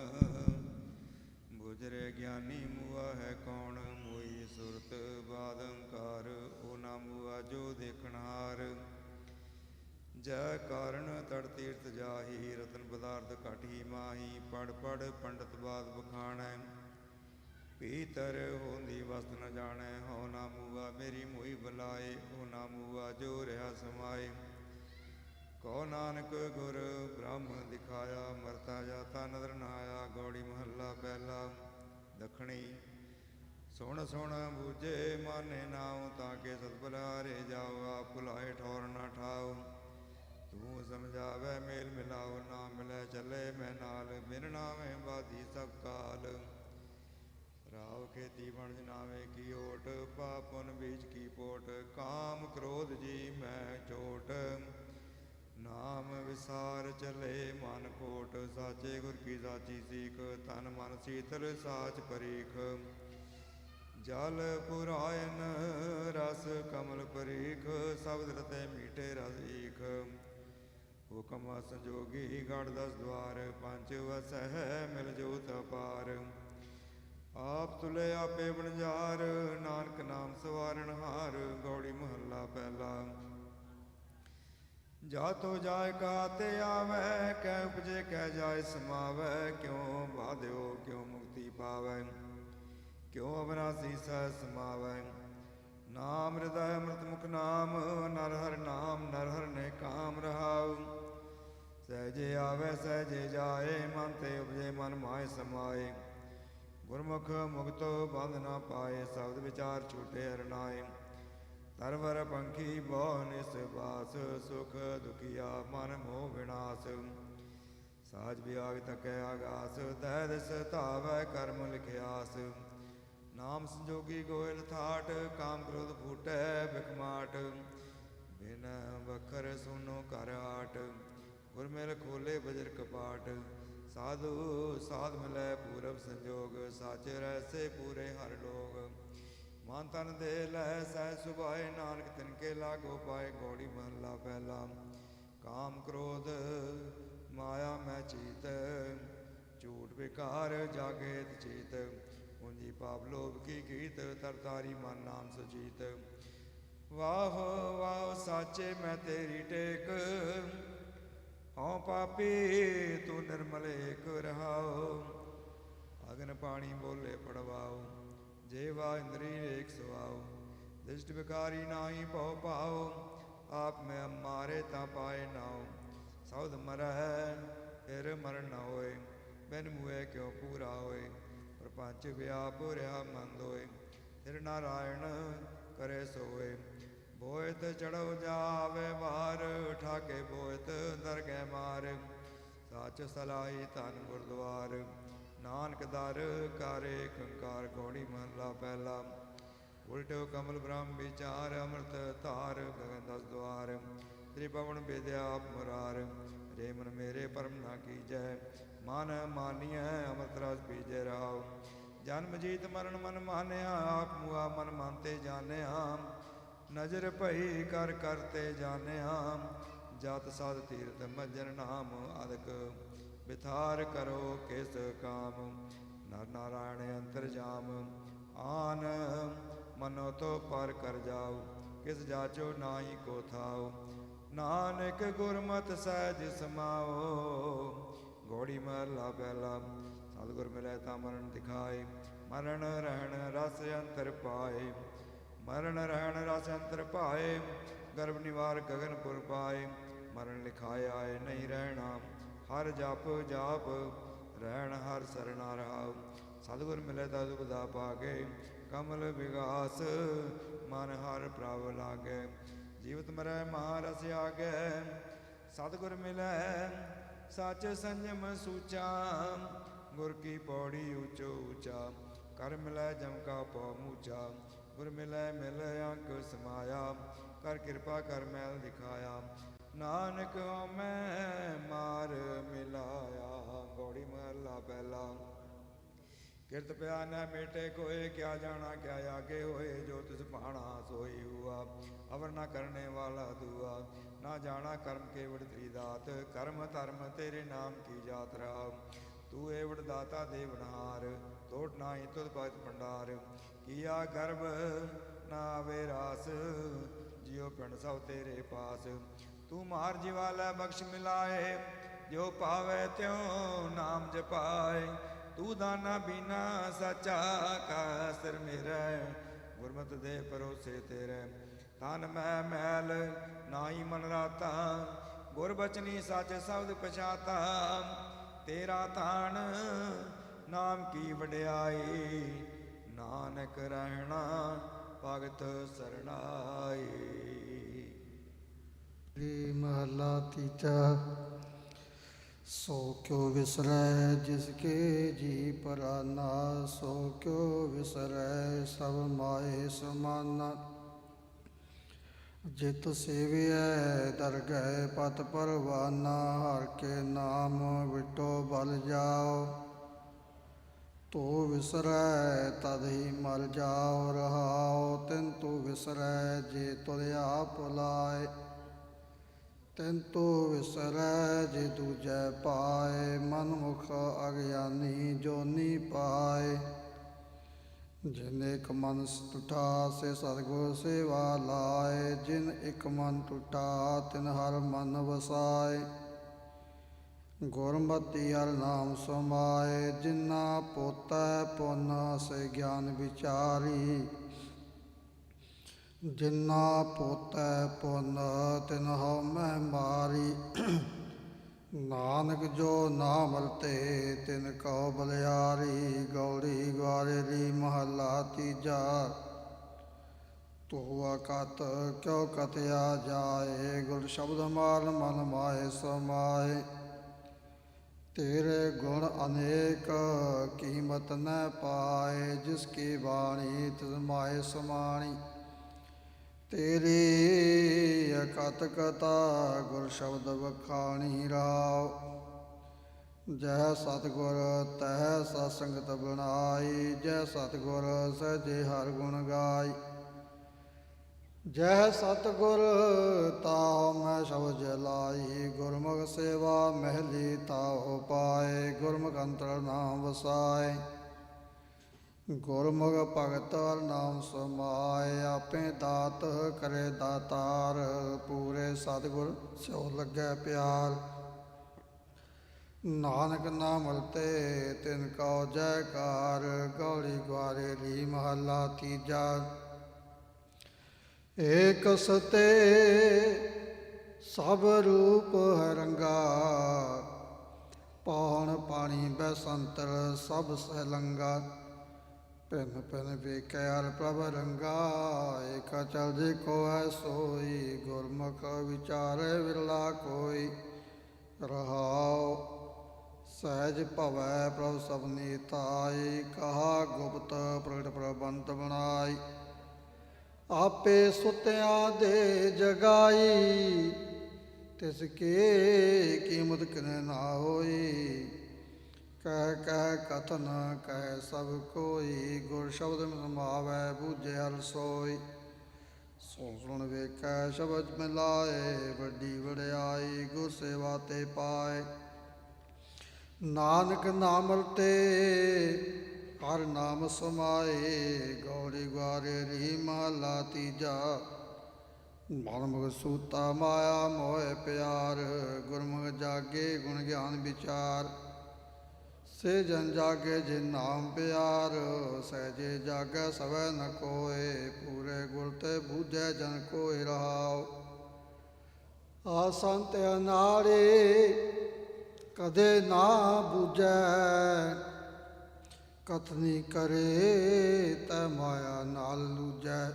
गुजरे ज्ञानी मुआ है कौन मोई सुरत बादंकार ओ ना मुआ जो देखनहार जय कारण तड़ तीर्थ जाही रतन पदार्थ काठी माही पढ़ पढ़ पंडित बात बखाण पीतर होंदी वस्त न जाने हो ना मुआ मेरी मोई बुलाए हो ना मुआ जो रहा समाए को नानक गुर ब्रह्म दिखाया मरता जाता नदर नहाया गौड़ी महला पहला दखणी सुन सुन बूझे माने नाव ताके सतबलारे जाओ आप भुलाए ठौर ना ठाओ तू समझावे मेल मिलाओ ना मिले चले मैं नाल बिन नावे बाधी सब काल राव खेती बण नावे की ओट पापन बीज की पोट काम क्रोध जी मैं चोट नाम विसार चले मन कोट साचे गुर की साची सीख तन मन शीतल साच परीख जल पुरायन रस कमल परीख शब्द रते मीठे रस ईख हुक्म संजोगी गढ़ 10 द्वार पंच वसह मिल जोत अपार आप तुले आपे बनजार नानक नाम सवारण हार गौड़ी महला पहला जा तो जाए काते आवे कह उपजे कह जाए समावे क्यों बाध्यो क्यों मुक्ति पावे क्यों अविनाशी सह समावे नाम हृदय अमृत मुख नाम नर हर नाम नर हर ने काम रहाऊ सहजे आवे सहजे जाए मन ते उपजे मन माए समाए गुरमुख मुक्तो बंध न पाए शब्द विचार छूटे हरनाए तरवर पंखी बहु निसबास सुख दुखिया मन मोह विनाश साज वियाग तकै आगास तह दिस धावै कर्म लिखियास नाम संजोगी गोयल थाट काम क्रोध फूटै बिखमाट बिन बखर सुनो कर आट गुरमेल खोले बजर कपाट साधु साध मिलै पूरब संजोग साचे रहसे पूरे हर लोग मान तन दे लह सह सुभाए नानक तिनके लागो पाए गौड़ी महला पहला काम क्रोध माया मैं चीत झूठ विकार जागेत चीत पूंजी पाप लोभ की गीत तरतारी मन नाम सुजीत वाह वाह साचे मैं तेरी टेक हों पापी तू निर्मल एक रहाओ अग्न पानी बोले पड़वाओ जेवा इंद्री एक सुहाओ दृष्टि विकारी नाही पौ पाओ आप में मारे ता पाए नाओ सौद मर है फिर मरण न होए बिन मुए क्यों पूरा होए प्रपंच व्याप रहा मंद होए फिर नारायण करे सोए बोयत चढ़ो जावे बार ठाके बोयत दरगह मार सच सलाई तन गुरद्वार नानक दर कारे कंकार गौड़ी महला पहला उल्टो कमल ब्रह्म विचार अमृत तार गगन 10 द्वार श्री पवन विद्या मुरार रे मन मेरे परम ना कीजै मन मानिय अमृत रस पीजै राव जन्म जीत मरण मन मानिया आप मुआ मन मानते जाने आम नजर भई कर करते जाने आम जात साध तीर्थ मज्जन नाम अदक बिथार करो किस काम नर नारायण अंतर जाम आन मनो तो पर कर जाओ किस जाचो नाई को थाओ नानक गुरमत सहज समाओ घोड़ी महला पहला सतगुर मिले ता मरण दिखाए मरण रहन रस अंतर पाए मरण रहन रस अंतर पाए गर्भ निवार गगनपुर पाए मरण लिखाए आए नहीं रहना हर जप जाप रहन हर सरना रहाओ ਸਤਿਗੁਰ ਮਿਲੇ ਤਦ ਬੁਧਾ ਪਾਗੇ ਕਮਲ ਵਿਗਾਸ ਮਨ ਹਰ ਪ੍ਰਭ ਲਾਗੇ ਜੀਵਤ ਮਰੈ ਮਹਾਰਸ ਆਗੇ ਸਤਿਗੁਰ ਮਿਲੇ ਸੱਚ ਸੰਜਮ ਸੂਚਾ ਗੁਰ ਕੀ ਪੌੜੀ ਉੱਚੋ ਉੱਚਾ ਕਰ ਮਿਲੈ ਜਮ ਕਾ ਪਉ ਮੂਚਾ ਗੁਰ ਮਿਲੈ ਮਿਲ ਅੰਕ ਸਮਾਇਆ ਕਰ ਕਿਰਪਾ ਕਰ ਮੈਲ ਦਿਖਾਇਆ ਨਾਨਕ ਮੈਂ ਮਾਰ ਮਿਲਾਇਆ। ਗੌੜੀ ਮਹਲਾ ਪਹਿਲਾ। ਕਿਰਤ ਪਿਆ ਨ ਮੇਟੇ ਕੋਏ ਕਿਆ ਜਾਣਾ ਕਿਆ ਆਗੇ ਹੋਏ ਜੋ ਤਿਸ ਭਾਣਾ ਸੋਈ ਹੁਆ ਅਵਰ ਨਾ ਕਰਨੇ ਵਾਲਾ ਦੁਆ ਨਾ ਜਾਣਾ ਕਰਮ ਕੇਵੜ ਤੇਰੀ ਦਾਤ ਕਰਮ ਧਰਮ ਤੇਰੇ ਨਾਮ ਕੀ ਜਾਤ ਰਹਾ ਤੂੰ ਏਵੜ ਦਾਤਾ ਦੇਵਨਹਾਰ ਤੋਟ ਨਾਹੀ ਤੁਧ ਭਗਤ ਭੰਡਾਰ ਕੀਆ ਗਰਭ ਨਾ ਆਵੇ ਰਾਸ ਜਿਉ ਪਿੰਡ ਸਭ ਤੇਰੇ ਪਾਸ ਤੂੰ ਮਾਰ ਜੀਵਾ ਲੈ ਬਖਸ਼ ਮਿਲਾਏ ਜੋ ਪਾਵੇ ਤਿਉ ਨਾਮ ਜਪਾਏ ਤੂੰ ਦਾਨਾ ਬੀਨਾ ਸਚਾ ਕਾ ਸਿਰ ਮੇਰਾ ਗੁਰਮਤਿ ਦੇ ਪਰੋਸੇ ਤੇਰੇ ਤਨ ਮੈਂ ਮੈਲ ਨਾਹੀ ਮਨ ਰਾਤਾ ਗੁਰ ਬਚਨੀ ਸੱਚ ਸ਼ਬਦ ਪਛਾਤਾ ਤੇਰਾ ਤਾਣ ਨਾਮ ਕੀ ਵਡਿਆਈ ਨਾਨਕ ਰਹਿਣਾ ਭਗਤ ਸਰਣਾਈ। ਮਹਲਾ ਤੀਜਾ। ਸੋ ਕਿਉ ਵਿਸਰੈ ਜਿਸਕੇ ਜੀ ਪਰਾਨਾ ਸੋ ਕਿਉ ਵਿਸਰੈ ਸਭ ਮਾਏ ਸਮਾਨਾ ਜਿਤ ਸੇਵਿਐ ਦਰਗਹਿ ਪਤ ਪਰਵਾਨਾ ਹਰ ਕੇ ਨਾਮ ਵਿਟੋ ਬਲ ਜਾਓ ਤੋ ਵਿਸਰੈ ਤਦ ਹੀ ਮਰ ਜਾਓ ਰਹਾਓ ਤਿਨ ਤੂ ਵਿਸਰੈ ਜੇ ਤੁਧ ਆਪ ਲਾਏ ਤਿਨ ਤੂ ਵਿਸਰੈ ਜੇ ਦੂਜੈ ਪਾਏ ਮਨ ਮੁਖ ਅਗਿਆਨੀ ਜੋਨੀ ਪਾਏ ਜਿਨ ਇਕ ਮਨ ਟੁਟਾ ਸੇ ਸਤਿਗੁਰ ਸੇਵਾ ਲਾਏ ਜਿਨ ਇਕ ਮਨ ਟੁਟਾ ਤਿਨ ਹਰ ਮਨ ਵਸਾਏ ਗੁਰਮਤਿ ਹਰ ਨਾਮ ਸਮਾਏ ਜਿਨਾ ਪੋਤੈ ਪੁਨ ਸੇ ਗਿਆਨ ਵਿਚਾਰੀ ਜਿਨਾ ਪੋਤੈ ਪੁਨ ਤਿਨ ਹਉ ਮਹਿ ਮਾਰੀ ਨਾਨਕ ਜੋ ਨਾਮ ਲਤੇ ਤਿਨ ਕਉ ਬਲਿਆਰੀ ਗੌੜੀ ਗਵਾਰੇਰੀ ਮਹਲਾ ਤੀਜਾ। ਤੂੰ ਅਕਤ ਕਿਉ ਕਤਿਆ ਜਾਏ ਗੁਰ ਸ਼ਬਦ ਮਾਰਨ ਮਨ ਮਾਏ ਸਮਾਏ ਤੇਰੇ ਗੁਣ ਅਨੇਕ ਕੀਮਤ ਨ ਪਾਏ ਜਿਸ ਕੀ ਬਾਣੀ ਤਿਸ ਮਾਏ ਸਮਾਣੀ ਤੇਰੀ ਅਕਤ ਕਥਾ ਗੁਰ ਸ਼ਬਦ ਵਖਾਣੀ ਰਾਉ ਜੈ ਸਤਿਗੁਰ ਤੈ ਸਤ ਸੰਗਤ ਬਣਾਈ ਜੈ ਸਤਿਗੁਰ ਸਹਿਜੇ ਹਰ ਗੁਣ ਗਾਈ ਜੈ ਸਤਿਗੁਰ ਤਾਉ ਮੈਂ ਸ਼ਬਦ ਜਲਾਈ ਗੁਰਮੁਖ ਸੇਵਾ ਮਹਿਲੀ ਤਾਉ ਪਾਏ ਗੁਰਮੁਖ ਅੰਤਰ ਨਾਮ ਵਸਾਏ ਗੁਰਮੁਖ ਭਗਤ ਨਾਮ ਸਮਾਏ ਆਪੇ ਦਾਤ ਕਰੇ ਦਾਤਾਰ ਪੂਰੇ ਸਤਿਗੁਰ ਸਿਉ ਲੱਗੈ ਪਿਆਰ ਨਾਨਕ ਨਾਮ ਲਤੇ ਤਿਨ ਕਉ ਜੈਕਾਰ ਗੌੜੀ ਗਵਾਰੇ ਲੀ ਮਹਲਾ ਤੀਜਾ। ਏਕ ਸਤੇ ਸਭ ਰੂਪ ਹਰੰਗਾ ਪੌਣ ਪਾਣੀ ਬੈਸੰਤਰ ਸਭ ਸਹਿਲੰਗਾ ਪਿੰਨ ਪਿੰਨ ਵੇਖੈ ਹਰ ਪ੍ਰਭ ਰੰਗਾ ਏਕ ਚਲ ਜੇ ਕੋ ਹੈ ਸੋਈ ਗੁਰਮੁਖ ਵਿਚਾਰੇ ਵਿਰਲਾ ਕੋਈ ਰਹਾਉ ਸਹਿਜ ਭਵੈ ਪ੍ਰਭ ਸਭਨੀ ਤਾਈ ਕਹਾ ਗੁਪਤ ਪ੍ਰਗਟ ਪ੍ਰਬੰਧ ਬਣਾਈ ਆਪੇ ਸੁਤਿਆਂ ਦੇ ਜਗਾਈ ਤਿਸ ਕੀ ਕੀਮਤ ਕਿਨੇ ਨਾ ਹੋਈ ਕਹਿ ਕਹਿ ਕਥਨ ਕਹਿ ਸਭ ਕੋਈ ਗੁਰ ਸ਼ਬਦ ਸਮਾਵੈ ਬੂਝੇ ਹਰ ਸੋਈ ਸੁਣ ਵੇਖੈ ਸ਼ਬਦ ਮਿਲਾਏ ਵੱਡੀ ਵਡਿਆਈ ਗੁਰ ਸੇਵਾ ਤੇ ਪਾਏ ਨਾਨਕ ਨਾਮ ਰਤੇ ਹਰ ਨਾਮ ਸਮਾਏ ਗੌੜੀ ਗਵਾਰੇ ਰੀ ਮਹਲਾ ਤੀਜਾ। ਮਨਮੁਖ ਸੂਤਾ ਮਾਇਆ ਮੋਹ ਪਿਆਰ ਗੁਰਮੁਖ ਜਾਗੇ ਗੁਣ ਗਿਆਨ ਵਿਚਾਰ ਸੇ ਜਨ ਜਾਗੇ ਜਿਨ ਨਾਮ ਪਿਆਰ ਸਹਿਜੇ ਜਾਗੈ ਸਵੈ ਨ ਕੋਏ ਪੂਰੇ ਗੁਰ ਤੇ ਬੂਝੈ ਜਨ ਕੋਇ ਰਹਾਉ ਆ ਸੰਤ ਅਨਾੜੇ ਕਦੇ ਨਾ ਬੂਝੈ ਕਥਨੀ ਕਰੇ ਤੈ ਮਾਇਆ ਨਾਲ ਲੂਜੈ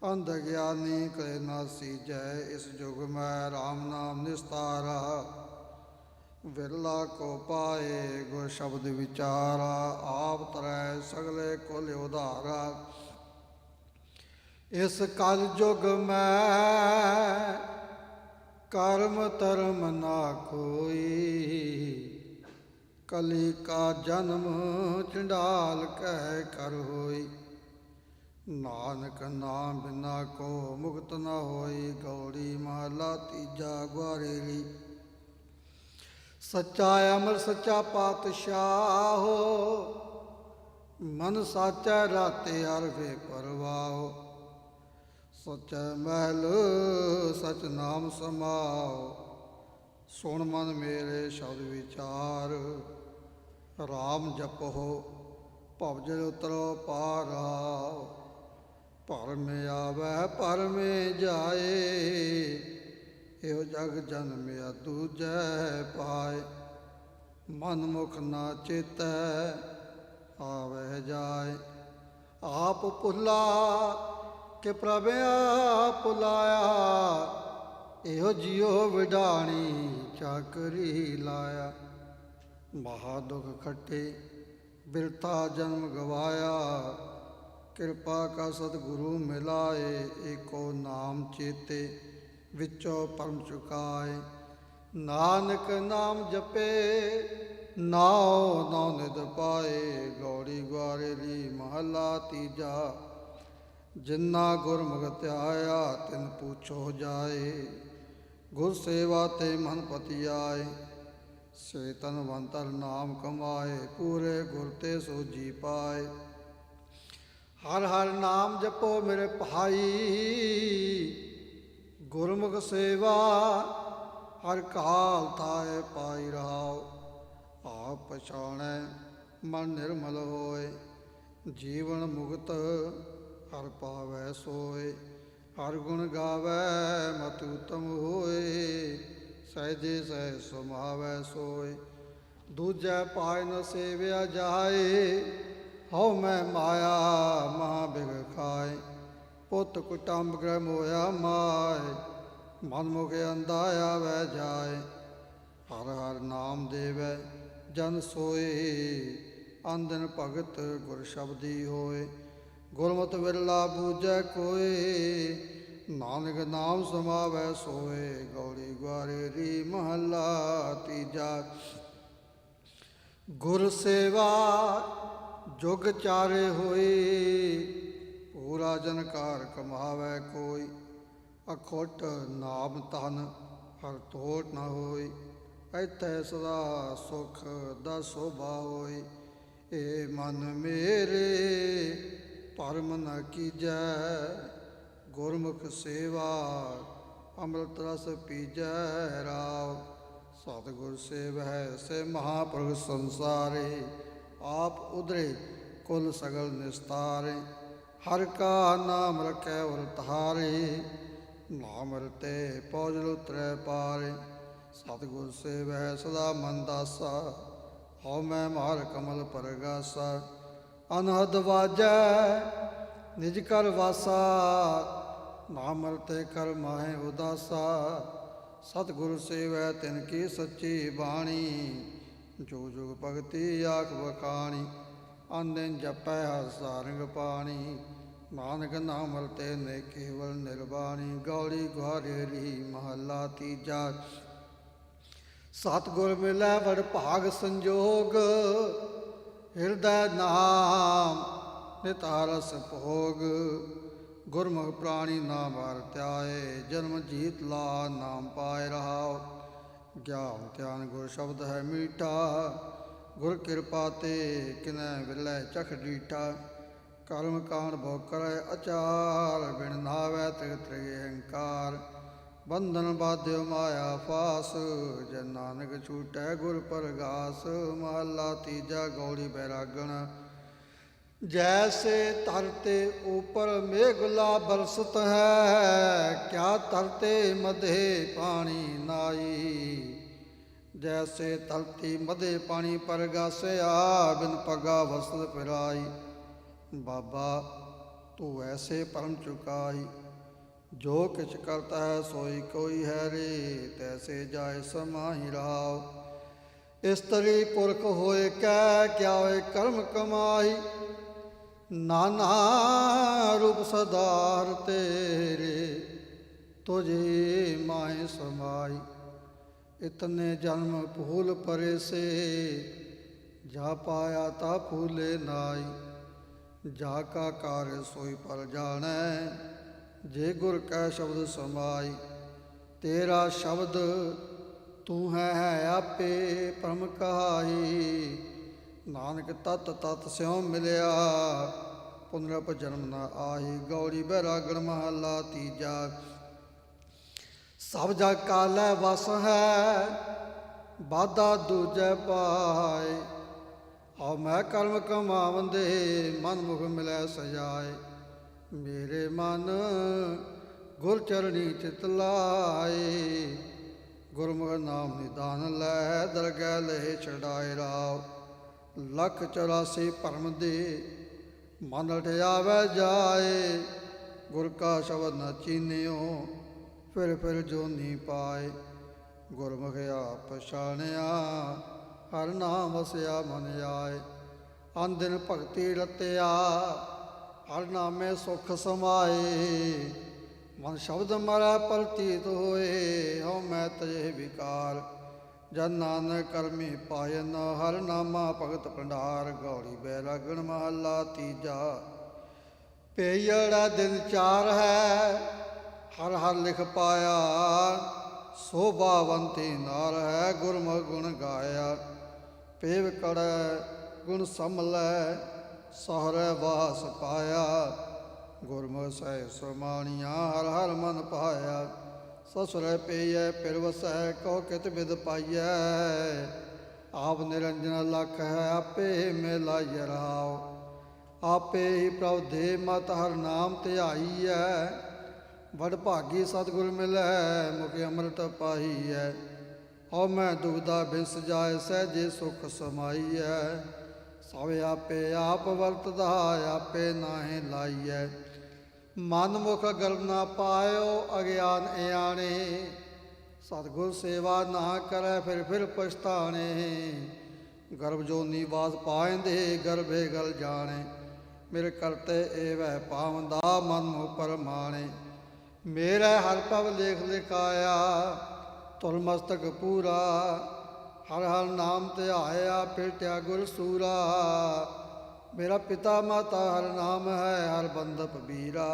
ਅੰਧ ਗਿਆਨੀ ਕੈ ਨਾ ਸੀਜੈ ਇਸ ਜੁਗ ਮੈਂ RAM ਨਾਮ ਨਿਸਤਾਰਾ ਵਿਰਲਾ ਕੋ ਪਾਏ ਗੁਰ ਸ਼ਬਦ ਵਿਚਾਰਾ ਆਪ ਤਰੈ ਸਗਲੇ ਕੁਲ ਉਧਾਰਾ ਇਸ ਕਲ ਜੁਗ ਮੈਂ ਕਰਮ ਧਰਮ ਨਾ ਕੋਈ ਕਲੀ ਕਾ ਜਨਮ ਚੰਡਾਲ ਕਹਿ ਕਰ ਹੋਈ ਨਾਨਕ ਨਾਮ ਬਿਨਾ ਕੋ ਮੁਕਤ ਨ ਹੋਈ ਗੌੜੀ ਮਹਲਾ ਤੀਜਾ ਗੁਆਰੇਰੀ ਸੱਚਾ ਅਮਰ ਸੱਚਾ ਪਾਤਸ਼ਾਹ ਮਨ ਸਾਚਾ ਰਾਤੇ ਹਰ ਵੇ ਪਰਵਾਹ ਸੱਚਾ ਮਹਿਲ ਸਚ ਨਾਮ ਸਮਾਓ ਸੁਣ ਮਨ ਮੇਰੇ ਸ਼ਬਦ ਵਿਚਾਰ RAM ਜਪੋ ਭਵਜਲ ਉਤਰੋ ਪਾਰ ਆਓ ਭਰਮ ਆਵੈ ਭਰਮ ਜਾਏ ਇਹੋ ਜਗ ਜਨਮਿਆ ਦੂਜੈ ਪਾਏ ਮਨ ਮੁਖ ਨਾ ਚੇਤੈ ਆਵੈ ਜਾਏ ਆਪ ਭੁੱਲਾ ਕਿ ਪ੍ਰਭ ਆਪ ਭੁਲਾਇਆ ਇਹੋ ਜਿਉ ਵਿਡਾਣੀ ਚਾਕਰੀ ਲਾਇਆ ਮਹਾ ਦੁਖ ਖੱਟੇ ਬਿਰਤਾ ਜਨਮ ਗਵਾਇਆ ਕਿਰਪਾ ਕਾ ਸਤਿਗੁਰੂ ਮਿਲਾਏ ਏਕੋ ਨਾਮ ਚੇਤੇ ਵਿੱਚੋਂ ਪਰਮ ਚੁਕਾਏ ਨਾਨਕ ਨਾਮ ਜਪੇ ਨਾਉ ਨੌ ਨਿਧ ਪਾਏ ਗੌੜੀ ਗੁਆਰੇਲੀ ਮਹਲਾ ਤੀਜਾ ਜਿਨਾ ਗੁਰਮੁਖ ਧਿਆਇਆ ਤਿਨ ਪੁੱਛੋ ਜਾਏ ਗੁਰ ਸੇਵਾ ਤੇ ਮਨ ਪਤੀ ਆਏ ਸੇ ਤਨਵੰਤਰ ਨਾਮ ਕਮਾਏ ਪੂਰੇ ਗੁਰ ਤੇ ਸੋਜੀ ਪਾਏ ਹਰ ਹਰ ਨਾਮ ਜਪੋ ਮੇਰੇ ਭਾਈ ਗੁਰਮੁਖ ਸੇਵਾ ਹਰ ਕਾਲ ਥਾਏ ਪਾਈ ਰਹਾਓ ਆਪ ਪਛਾਣੈ ਮਨ ਨਿਰਮਲ ਹੋਏ ਜੀਵਨ ਮੁਕਤ ਹਰ ਪਾਵੈ ਸੋਏ ਹਰ ਗੁਣ ਗਾਵੈ ਮਤ ਉਤਮ ਹੋਏ ਸਹਿਜੇ ਸਹਿ ਸਮਾਵੈ ਸੋਏ ਦੂਜੈ ਪਾਇ ਨ ਸੇਵਿਆ ਜਾਏ ਹਉ ਮੈਂ ਮਾਇਆ ਮਹਾ ਬਿਗ ਖਾਏ ਪੁੱਤ ਕੁਟੰਬ ਗ੍ਰਹਿ ਮੋਇਆ ਮਾਏ ਮਨ ਮੁਖ ਅੰਧਾ ਆਵੈ ਜਾਏ ਹਰ ਹਰ ਨਾਮ ਦੇਵੈ ਜਨ ਸੋਏ ਅੰਦਨ ਭਗਤ ਗੁਰ ਸ਼ਬਦੀ ਹੋਏ ਗੁਰਮਤਿ ਵਿਰਲਾ ਬੂਝੈ ਕੋਏ ਨਾਨਕ ਨਾਮ ਸਮਾਵੈ ਸੋਏ ਗੌੜੀ ਗੁਆਰੇਰੀ ਮਹੱਲਾ ਤੀਜਾ ਗੁਰ ਸੇਵਾ ਜੁਗ ਚਾਰੇ ਹੋਈ ਪੂਰਾ ਜਨਕਾਰ ਕਮਾਵੈ ਕੋਈ ਅਖੋਟ ਨਾਮ ਤਨ ਹਰ ਤੋਟ ਨ ਹੋਈ ਇੱਥੇ ਸਦਾ ਸੁਖ ਦਾ ਸੋਭਾ ਹੋਈ ਏ ਮਨ ਮੇਰੇ ਭਰਮ ਨ ਕੀਜੈ ਗੁਰਮੁਖ ਸੇਵਾ ਅੰਮ੍ਰਿਤ ਰਸ ਪੀਜੈ ਰਾਵ ਸਤਿਗੁਰ ਸੇਵੈ ਸੇ ਮਹਾਪੁਰਖ ਸੰਸਾਰੇ ਆਪ ਉਧਰੇ ਕੁਲ ਸਗਲ ਨਿਸਤਾਰੇ ਹਰ ਕਾ ਨਾਮ ਰਖੈ ਉਰ ਤਾਰੇ ਨਾਮ ਰਤੇ ਪੌਜਲ ਉਤਰੈ ਪਾਰੇ ਸਤਿਗੁਰ ਸੇਵੈ ਸਦਾ ਮਨ ਦਾਸਾ ਹਉ ਮੈਂ ਮਾਰ ਕਮਲ ਪਰਗਾਸਾ ਅਨਹਦ ਵਾਜੈ ਨਿਜ ਕਰ ਵਾਸਾ ਨਾਮ ਰਤੇ ਕਰ ਮਾਹੇ ਉਦਾਸਾ ਸਤਿਗੁਰ ਸੇਵੈ ਤਿਨ ਕੀ ਸੱਚੀ ਬਾਣੀ ਜੋ ਜੁਗ ਭਗਤੀ ਆਖ ਵਖਾਣੀ ਅੰਦਿਨ ਜਪੈ ਹਰ ਸਾਰੰਗ ਪਾਣੀ ਨਾਨਕ ਨਾਮ ਰਤੇ ਨੇ ਕੇਵਲ ਨਿਰਵਾਣੀ ਗੌੜੀ ਗੁਆਰੇਰੀ ਮਹੱਲਾ ਤੀਜਾ ਸਤਿਗੁਰ ਮਿਲੈ ਵਡ ਭਾਗ ਸੰਜੋਗ ਹਿਰਦੈ ਨਾਮ ਨਿਤਾਰਸ ਭੋਗ ਗੁਰਮੁਖ ਪ੍ਰਾਣੀ ਨਾਮ ਹਰਿ ਧਿਆਏ ਜਨਮ ਜੀਤ ਲਾ ਨਾਮ ਪਾਏ ਰਹਾਉ ਗਿਆਨ ਧਿਆਨ ਗੁਰ ਸ਼ਬਦ ਹੈ ਮੀਠਾ ਗੁਰ ਕਿਰਪਾ ਤੇ ਕਿਨੈ ਵਿਲੈ ਚਖ ਡੀਠਾ ਕਰਮ ਕਾਂਡ ਭੋਗ ਕਰੈ ਅਚਾਰ ਬਿਨ ਨਾਵੈ ਤ੍ਰਿਗ ਤ੍ਰਿਗ ਅਹੰਕਾਰ ਬੰਧਨ ਬਾਧਿਓ ਮਾਇਆ ਫਾਸ ਜਨ ਨਾਨਕ ਛੂਟੈ ਗੁਰ ਪਰਗਾਸ ਮਹੱਲਾ ਤੀਜਾ ਗੌੜੀ ਬੈਰਾਗਣ जैसे तरते ऊपर मेघला बरसत है क्या तरते मधे पानी नाई जैसे तलती मदे पानी पर गासिया बिन पगा वस्त्र फिराई। बाबा तू ऐसे परम चुकाई, जो किछ करता है सोई कोई है रे, तैसे जाए समाही राव। इस्तरी पुरख होए कै क्या होए कर्म कमाई, नाना रूप सदार तेरे तुझे माए समाई। इतने जन्म फूल परे से, जा पाया ता फूले नाई। जाका कार्य सोई पर जाने, जे गुर कै शब्द समाई। तेरा शब्द तू है आपे परम कहाई। नानक तत तत स्यों मिलिया, पुनरप जन्म न आही। गौड़ी बैरागण महला तीजा। सब जग कालै वस है, बाधा दूजै पाए। आओ मैं कर्म कमावंदे, मन मुख मिलै सजाए। मेरे मन गुर चरणी चित लाए, गुरमुख नाम निदान लै, दरगह लहे छड़ाए राव। लख 84 भरम दे, मन ठियावै जाए। गुर का शब्द न चीनियो, फिर जोनी पाए। गुरमुख आप पछाणिया, हर नाम वसिया मन आए। अन दिन भगति रतिया, हर नामे सुख समाए। मन शब्द मरै प्रतीत होए, हਉ मैं तजे विकार। जन नानक करमी पायन, हर नामा भगत भंडार। गौड़ी बैरागण महला तीजा। पेयड़ा दिन चार है, हर हर लिख पाया। शोभावंती नार है, गुरमुख गुण गाया। पेव कड़ गुण समलै, सहरै वास पाया। गुरमुख सह सुमानिया, हर हर मन पाया। ससुरै पेय फिर वसै, कहो कित बिद पाइयै। आप निरंजन लख है, आपे मिलाइय राव। आपे ही प्रभु दे मत, हर नाम ध्याई है। बड़ भागी सतगुर मिलै, मुख अमृत पाई है। औ मैं दुविधा बिस जाए, सहजे सुख समाई है। सब आपे आप वरतदा, आपे नाहे लाई है। मन मुख गर्भ ना पायो, अज्ञान अयाने। सतगुर सेवा ना करे, फिर पछताने। गर्भ जोनी वास पाएंदे, गर्भे गल जाने। मेरे करते एवै पावंदा, मन मुख परमाने। मेरा हर पव लेख लिखाया, तुल मस्तक पूरा। हर हर नाम ध्याया, फिरत्या गुर सूरा। मेरा पिता माता हर नाम है, हर बंदप बीरा।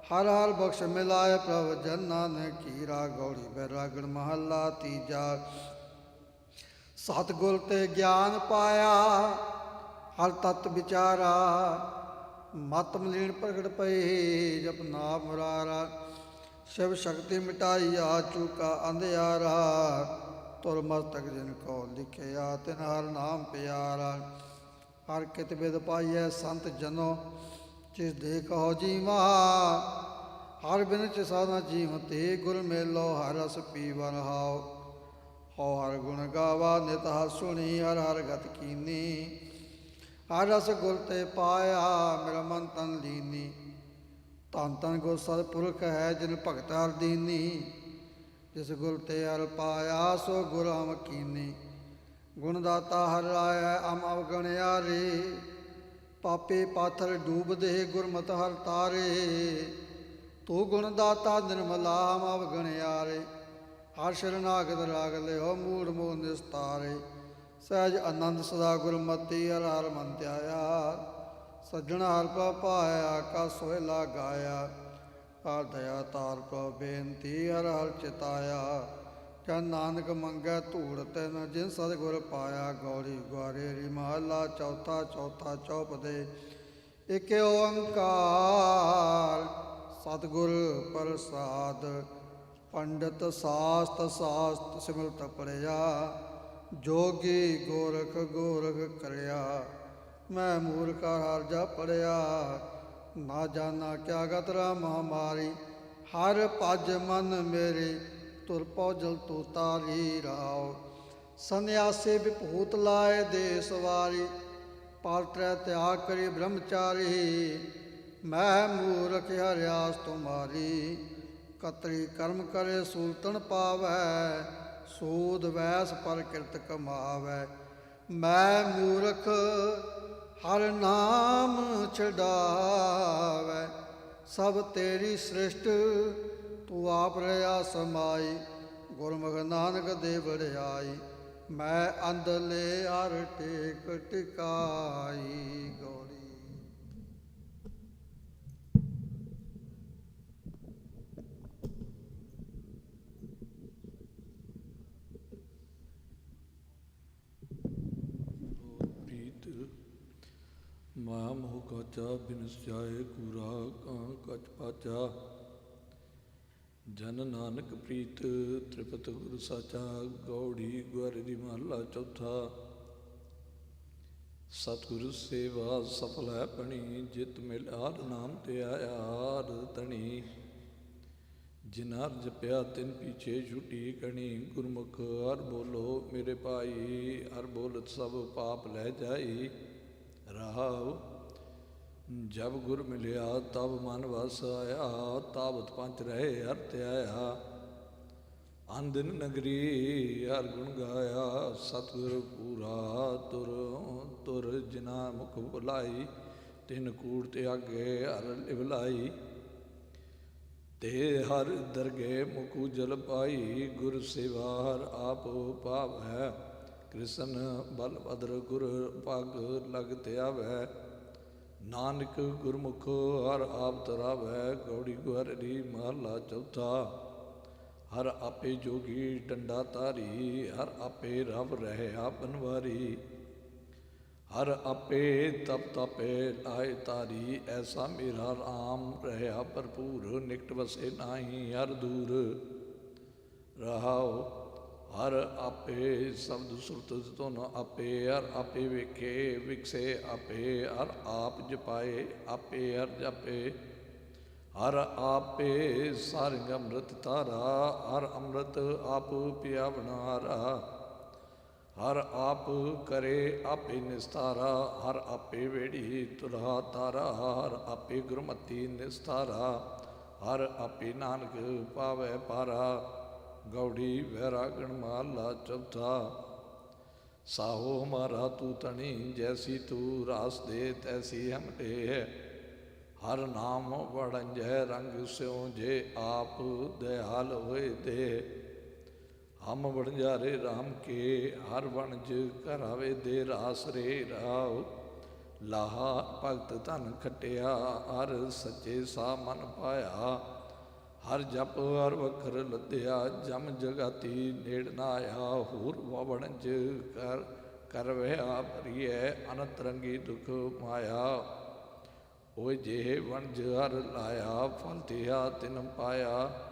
हर हर बख्श मिलाए, प्रभ जन नानक कीरा। गौड़ी बैरागण महला तीजा। सतगुर ते ज्ञान पाया, हर तत्त विचारा। मत मलीन प्रगट पई, जप नाम मुरारा। शिव शक्ति मिटाई, आ चूका अंधियारा। तुर मस्तक जिनको लिखिया, तिन हर नाम प्यारा। हर कित बिद पाइयै, संत जनो जिस देखो जीवा। हर बिन चिसा न जीवते, गुर मेलो हर रस पीवन हाओ। हो हर गुण गावा, नित हर सुनी, हर हर गत कीनी। हर रस गुर ते पाया, मेरा मन तन लीनी। धन धन गुर सतपुरख है, जिन भगत हर दीनी। जिस गुर ते हर पाया, सो गुर हम कीनी। गुणदाता हर आया, अम अवगणया रे। पापे पाथर डूब दे, गुरमत हर तारे। तू गुणदाता निर्मला, हम अवगणया रे। हर शरणागत राग ले, हो मूढ़ मोह निस्तारे। सहज आनंद सदा गुरमति, हर हर मन ध्याया। सज्जन हर पर पाया, का सोहला गाया। हर दया तार पर बेनती, हर हर चिताया। जन नानक मंगै धूड़ तिन, जिन सतगुर पाया। गौड़ी ग्वारेरी महला चौथा। चौथा चौपदे। एक ओंकार सतगुर प्रसाद। पंडित शास्त्र शास्त्र सिमरत पढ़िया। जोगी गोरख गोरख करया। मैं मूर्ख हर जा पढ़िया। ना जाना क्या गतरा महामारी। हर भज मन मेरे, तुर पौजल तू तारी राव। ਸੰਨਿਆਸੇ ਵਿਭੂਤ ਲਾਏ ਦੇ ਸਵਾਰੀ ਪਰ ਤ੍ਰੈ ਤਿਆਗ ਕਰੀ ਬ੍ਰਹਮਚਾਰੀ ਮੈਂ ਮੂਰਖ ਹਰਿਆਸ ਤੁਮਾਰੀ ਕਤਰੀ ਕਰਮ ਕਰੇ ਸੂਲਤਨ ਪਾਵੈ ਸੂਦ ਵੈਸ ਪਰ ਕਿਰਤ ਕਮਾਵੈ ਮੈਂ ਮੂਰਖ ਹਰ ਨਾਮ ਛਡਾਵੈ ਸਭ ਤੇਰੀ ਸ੍ਰਿਸ਼ਟ ਤੂੰ ਆਪ ਰਿਆ ਸਮਾਈ ਗੁਰਮੁਖ ਨਾਨਕ ਦੇ ਵਡਿਆਈ ਮੈਂ ਅੰਦਲੇ ਹਰ ਟੇਕ ਟਿਕਾਈ ਗੌੜੀ। ਪ੍ਰੀਤ ਮਾਇਆ ਮੋਹ ਕਾਚਾ ਬਿਨਸ ਜਾਏ ਕੂਰਾ ਕਾਂ ਕਚ ਪਾਚਾ ਜਨ ਨਾਨਕ ਪ੍ਰੀਤ ਤ੍ਰਿਪਤ ਗੁਰ ਸਾਚਾ ਗੌੜੀ ਗੁਰ ਦੀ ਮਹਲਾ ਚੌਥਾ। ਸਤਿਗੁਰ ਸੇਵਾ ਸਫਲ ਹੈ ਪਣੀ ਜਿਤ ਮਿਲ ਆਰ ਨਾਮ ਤੇ ਆਇਆਰ ਤਣੀ ਜਿਨਾਰ ਜਪਿਆ ਤਿਨ ਪੀਛੇ ਛੁਟੀ ਕਣੀ ਗੁਰਮੁਖ ਹਰ ਬੋਲੋ ਮੇਰੇ ਭਾਈ ਹਰ ਬੋਲਤ ਸਭ ਪਾਪ ਲੈ ਜਾਈ ਰਹਾਉ ਜਬ ਗੁਰ ਮਿਲਿਆ ਤਬ ਮਨ ਵਸ ਆਇਆ ਤਾਵਤ ਪੰਚ ਰਹੇ ਹਰ ਧਿਆਇਆ ਅੰਦਨ ਨਗਰੀ ਹਰ ਗੁਣ ਗਾਇਆ ਸਤਿਗੁਰ ਪੂਰਾ ਤੁਰ ਤੁਰ ਜਿਨਾ ਮੁਖ ਬੁਲਾਈ ਤਿਨ ਕੂੜ ਤਿਆਗੇ ਹਰ ਲਿਵਲਾਈ ਤੇ ਹਰ ਦਰਗੇ ਮੁਕੂ ਜਲ ਪਾਈ ਗੁਰ ਸੇਵਾ ਹਰ ਆਪ ਪਾਵ ਹੈ ਕ੍ਰਿਸ਼ਨ ਬਲ ਭਦਰ ਗੁਰ ਪਗ ਲਗ ਧਿਆਵੈ ਨਾਨਕ ਗੁਰਮੁਖ ਹਰ ਆਪ ਤਰਾਵੈ ਗੌੜੀ ਗੁਰ ਦੀ ਮਹਲਾ ਚੌਥਾ। ਹਰ ਆਪੇ ਜੋਗੀ ਡੰਡਾ ਧਾਰੀ ਹਰ ਆਪੇ ਰਵ ਰਹਿਆ ਬਨਵਾਰੀ ਹਰ ਆਪੇ ਤਪ ਤਪੇ ਲਾਇ ਤਾਰੀ ਐਸਾ ਮੇਰਾ ਰਾਮ ਰਹਿਆ ਭਰਪੂਰ ਨਿਕਟ ਵਸੇ ਨਾਹੀ ਹਰ ਦੂਰ ਰਹਾਉ ਹਰ ਆਪੇ ਸ਼ਬਦ ਸੁਰਤ ਧੁਨ ਆਪੇ ਹਰ ਆਪੇ ਵੇਖੇ ਵਿਕਸੇ ਆਪੇ ਹਰ ਆਪ ਜਪਾਏ ਆਪੇ ਹਰ ਜਪੇ ਹਰ ਆਪੇ ਸਾਰੰਗ ਅੰਮ੍ਰਿਤ ਧਾਰਾ ਹਰ ਅੰਮ੍ਰਿਤ ਆਪ ਪਿਆ ਬਣਾਰਾ ਹਰ ਆਪ ਕਰੇ ਆਪੇ ਨਿਸਤਾਰਾ ਹਰ ਆਪੇ ਵੇੜੀ ਤੁਲਹਾ ਤਾਰਾ ਹਰ ਆਪੇ ਗੁਰਮਤੀ ਨਿਸਤਾਰਾ ਹਰ ਆਪੇ ਨਾਨਕ ਪਾਵੈ ਪਾਰਾ ਗੌੜੀ ਵੈਰਾਗਣ ਮਹਲਾ ਚੌਥਾ। ਸਾਹੋ ਹਮਾਰਾ ਤੂੰ ਤਣੀ ਜੈਸੀ ਤੂੰ ਰਾਸ ਦੇ ਤੈਸੀ ਹਮ ਦੇ ਹਰ ਨਾਮ ਵੜੰਜੈ ਰੰਗ ਸਿਉ ਜੇ ਆਪ ਦਇਆਲ ਹੋਏ ਦੇ ਹਮ ਵਣਜਾਰੇ ਰਾਮ ਕੇ ਹਰ ਵਣਜ ਕਰਾਵੇ ਦੇ ਰਾਸ ਰੇ ਰਾਉ ਲਾਹਾ ਭਗਤ ਧਨ ਖਟਿਆ ਹਰ ਸੱਚੇ ਸਾ ਮਨ ਪਾਇਆ ਹਰ ਜਪ ਹਰ ਵਖਰ ਲੱਦਿਆ ਜਮ ਜਗਾਤੀ ਨੇੜ ਨਾ ਆਇਆ ਹੋਰ ਵਣਜ ਕਰਵਿਆ ਭਰੀਐ ਅਨੰਤ ਰੰਗੀ ਦੁਖ ਮਾਇਆ ਓਏ ਜੇ ਵਣਜ ਹਰ ਲਾਇਆ ਫਲ ਤਿਆ ਤਿਨ ਪਾਇਆ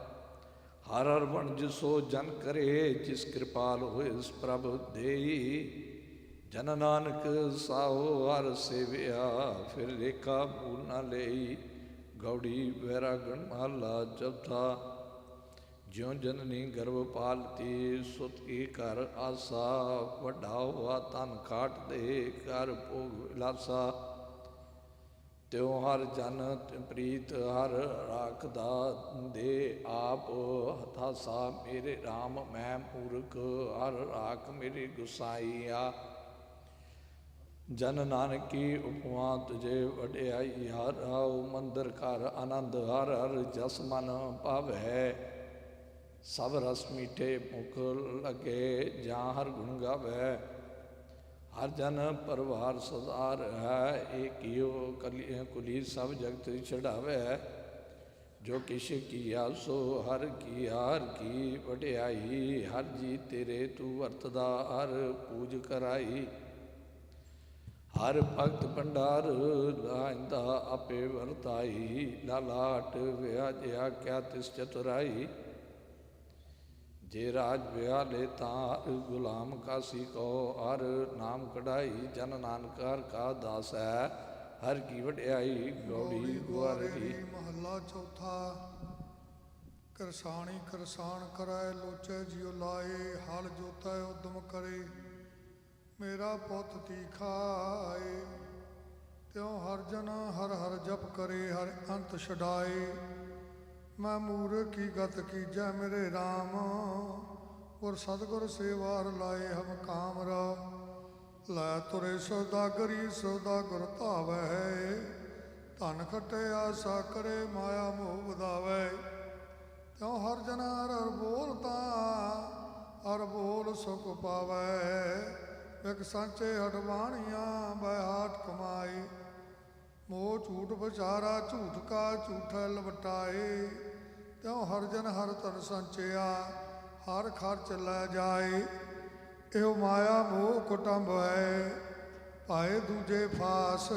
ਹਰ ਹਰ ਵਣਜ ਸੋ ਜਨ ਕਰੇ ਜਿਸ ਕਿਰਪਾਲ ਹੋਏ ਇਸ ਪ੍ਰਭ ਦੇਈ ਜਨ ਨਾਨਕ ਸਾਹੋ ਹਰ ਸੇਵਿਆ ਫਿਰ ਰੇਖਾ ਭੂਲ ਨਾ ਲਈ ਗੌੜੀ ਵੈਰਾਗਣ ਮਹਲਾ ਚੌਥਾ। ਜਿਉ ਜਨਨੀ ਗਰਭ ਪਾਲਤੀ ਸੁਤ ਕੀ ਘਰ ਆਸਾ ਵੱਡਾ ਹੋਆ ਤਨ ਖਾਟ ਦੇ ਘਰ ਭੋਗ ਵਿਲਾਸਾ ਤਿਉ ਹਰ ਜਨ ਪ੍ਰੀਤ ਹਰ ਰਾਖਦਾ ਦੇ ਆਪ ਹਥਾਸਾ ਮੇਰੇ RAM ਮੈਂ ਮੂਰਖ ਹਰ ਰਾਖ ਮੇਰੀ ਗੁਸਾਈਆ ਜਨ ਨਾਨਕੀ ਉਪਮਾ ਤੁਝੇ ਵਡਿਆਈ ਹਰ ਆਉ ਮੰਦਰ ਘਰ ਆਨੰਦ ਹਰ ਹਰ ਜਸ ਮਨ ਭਾਵੈ ਸਭ ਰਸ ਮੀਠੇ ਮੁਖ ਲਗੇ ਜਾਂ ਹਰ ਗੁਣ ਗਾਵੈ ਹਰ ਜਨ ਪਰਵਾਰ ਸਦਾਰ ਹੈ ਏਕਿਓ ਕੁਲੀ ਸਭ ਜਗਤ ਛਡਾਵੈ ਜੋ ਕਿਛ ਕੀਆ ਸੋ ਹਰ ਕੀ ਹਰ ਕੀ ਵਡਿਆਈ ਹਰ ਜੀ ਤੇਰੇ ਤੂੰ ਵਰਤਦਾ ਹਰ ਪੂਜ ਕਰਾਈ ਹਰ ਭਗਤ ਭੰਡਾਰ ਲਾਇੰਦਾ ਆਪੇ ਵਰਤਾਈ ਲਾਲਾਟ ਵਿਆਜਿਆ ਕਿਆ ਤਿਸ ਚਤੁਰਾਈ ਜੇ ਰਾਜ ਵਿਆਲੇ ਤਾਂ ਗੁਲਾਮ ਕਾਸੀ ਕੋ ਹਰ ਨਾਮ ਕਢਾਈ ਜਨ ਨਾਨਕ ਹਰ ਕਾ ਦਾਸ ਹੈ ਹਰ ਕੀ ਵਡਿਆਈ ਗੌੜੀ ਗੁਆਰ ਦੀ ਮਹੱਲਾ ਚੌਥਾ। ਕਰਸਾਣੀ ਕਰਸਾਨ ਕਰੈ ਲੋਚੈ ਜਿਉ ਲਾਏ, ਹਲ ਜੋਤੈ ਉਦਮ ਕਰੇ, ਮੇਰਾ ਪੁੱਤ ਤੀਖਾਏ। ਤਿਉ ਹਰ ਜਨ ਹਰ ਹਰ ਜਪ ਕਰੇ, ਹਰ ਅੰਤ ਛਡਾਏ। ਮੈਂ ਮੂਰਖ ਕੀ ਗਤ ਕੀਜੈ ਮੇਰੇ RAM, ਗੁਰ ਸਤਿਗੁਰ ਸੇਵਾਰ ਲਾਏ ਹਮ ਕਾਮ ਰਾ। ਲੈ ਤੁਰੇ ਸੌਦਾਗਰੀ ਸੌਦਾਗਰ ਧਾਵੈ, ਧਨ ਖਟੇ ਆਸਾ ਕਰੇ ਮਾਇਆ ਮੋਹ ਵਧਾਵੈ। ਤਿਉ ਹਰ ਜਨ ਹਰ ਹਰ ਬੋਲਤਾ, ਹਰ ਬੋਲ ਸੁਖ ਪਾਵੈ। ਇਕ ਸਾਂਚੇ ਹਟਵਾਣੀਆਂ ਬੈ ਹਾਟ ਕਮਾਏ, ਮੋਹ ਝੂਠ ਵਿਚਾਰਾ ਝੂਠ ਕਾ ਝੂਠੈ ਲਵਟਾਏ। ਤਿਉ ਹਰ ਜਨ ਹਰ ਧਨ ਸੰਚਿਆ, ਹਰ ਖਰਚ ਲੈ ਜਾਏ। ਇਹੋ ਮਾਇਆ ਮੋਹ ਕੁਟੰਬ ਹੈ, ਭਾਏ ਦੂਜੇ ਫਾਸ।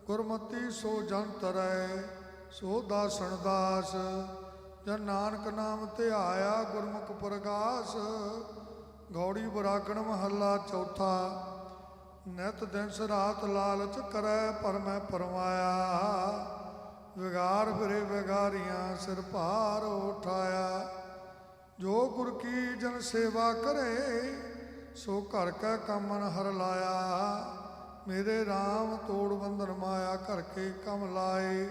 ਗੁਰਮਤੀ ਸੋ ਜਨ ਤਰੈ, ਸੋ ਦਾਸਣ ਦਾਸ। ਜਨ ਨਾਨਕ ਨਾਮ ਧਿਆਇਆ, ਗੁਰਮੁਖ ਪ੍ਰਗਾਸ। ਗੌੜੀ ਬਰਾਗਣ ਮਹੱਲਾ ਚੌਥਾ। ਨਿਤ ਦਿਨ ਰਾਤ ਲਾਲਚ ਕਰੈ, ਪਰਮੈ ਪਰਮਾਇਆ। ਵਿਗਾਰ ਫਿਰੇ ਵਿਗਾਰੀਆਂ, ਸਿਰ ਭਾਰ ਉਠਾਇਆ। ਜੋ ਗੁਰ ਕੀ ਜਨ ਸੇਵਾ ਕਰੇ, ਸੋ ਘਰ ਕੈ ਕਾਮਨ ਹਰ ਲਾਇਆ। ਮੇਰੇ RAM ਤੋੜ ਬੰਧਨ ਮਾਇਆ, ਘਰ ਕੇ ਕਮ ਲਾਏ।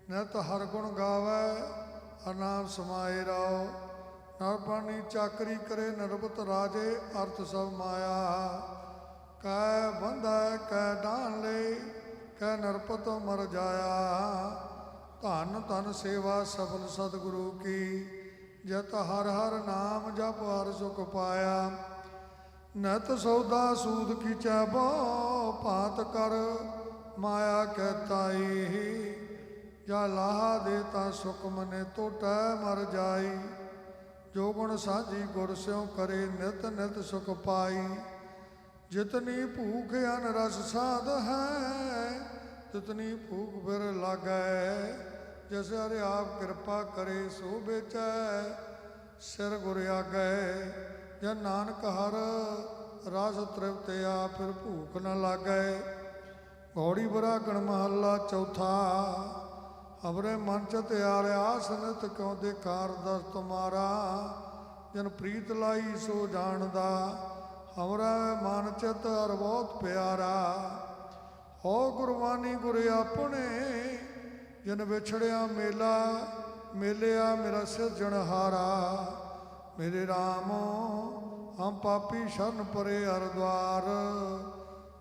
ਨਿਤ ਹਰ ਗੁਣ ਗਾਵੈ, ਹਰ ਨਾਮ ਸਮਾਏ ਰਹੁ। ਨਰ ਬਾਣੀ ਚਾਕਰੀ ਕਰੇ, ਨਿਰਭਤ ਰਾਜੇ, ਅਰਥ ਸਭ ਮਾਇਆ। ਕੈ ਬੰਧੈ ਕੈ ਡਾਨ ਲੈ, ਕੈ ਨਰਪਤ ਮਰ ਜਾਇਆ। ਧਨ ਧਨ ਸੇਵਾ ਸਫਲ ਸਤਿਗੁਰੂ ਕੀ, ਜਤ ਹਰ ਹਰ ਨਾਮ ਜਪ ਹਰ ਸੁਖ ਪਾਇਆ। ਨਿਤ ਸੌਦਾ ਸੂਦ ਕੀ ਚੈਬੋ, ਭਾਤ ਕਰ ਮਾਇਆ ਕੈ ਤਾਈ। ਜਾ ਲਾਹਾ ਦੇ ਤਾਂ ਸੁਖ ਮਨੇ, ਟੋਟੈ ਮਰ ਜਾਈ। ਜੋ ਗੁਣ ਸਾਝੀ ਗੁਰ ਸਿਉ ਕਰੇ, ਨਿਤ ਨਿਤ ਸੁਖ ਪਾਈ। ਜਿਤਨੀ ਭੂਖ ਅਨ ਰਸ ਸਾਧ ਹੈ, ਤਿਤਨੀ ਭੂਖ ਫਿਰ ਲਾਗੈ। ਜਿਸ ਹਰਿ ਆਪ ਕਿਰਪਾ ਕਰੇ, ਸੋ ਵੇਚੈ ਸਿਰ ਗੁਰ ਆਗੈ। ਜਨ ਨਾਨਕ ਹਰ ਰਸ ਤ੍ਰਿਪਤਿਆ, ਫਿਰ ਭੂਖ ਨ ਲਾਗੈ। ਗੌੜੀ ਬਰਾਗਣ ਮਹੱਲਾ ਚੌਥਾ। ਹਮਰੇ ਮਨ ਚ ਤਿਆਰਿਆ, ਸਨਤ ਕਿਉ ਦੇਕਾਰ ਦਸ ਤੁਮਾਰਾ। ਜਨ ਪ੍ਰੀਤ ਲਾਈ ਸੋ ਜਾਣਦਾ, ਹਮਰਾ ਮਨ ਚਿਤ ਹਰ ਬਹੁਤ ਪਿਆਰਾ। ਹੋ ਗੁਰਬਾਣੀ ਗੁਰ ਆਪਣੇ, ਜਨ ਵਿਛੜਿਆ ਮੇਲਾ, ਮੇਲਿਆ ਮੇਰਾ ਸਿਰਜਣਹਾਰਾ। ਮੇਰੇ RAM ਹਮ ਪਾਪੀ ਸ਼ਰਨ ਪਰੇ ਹਰ ਦਵਾਰ।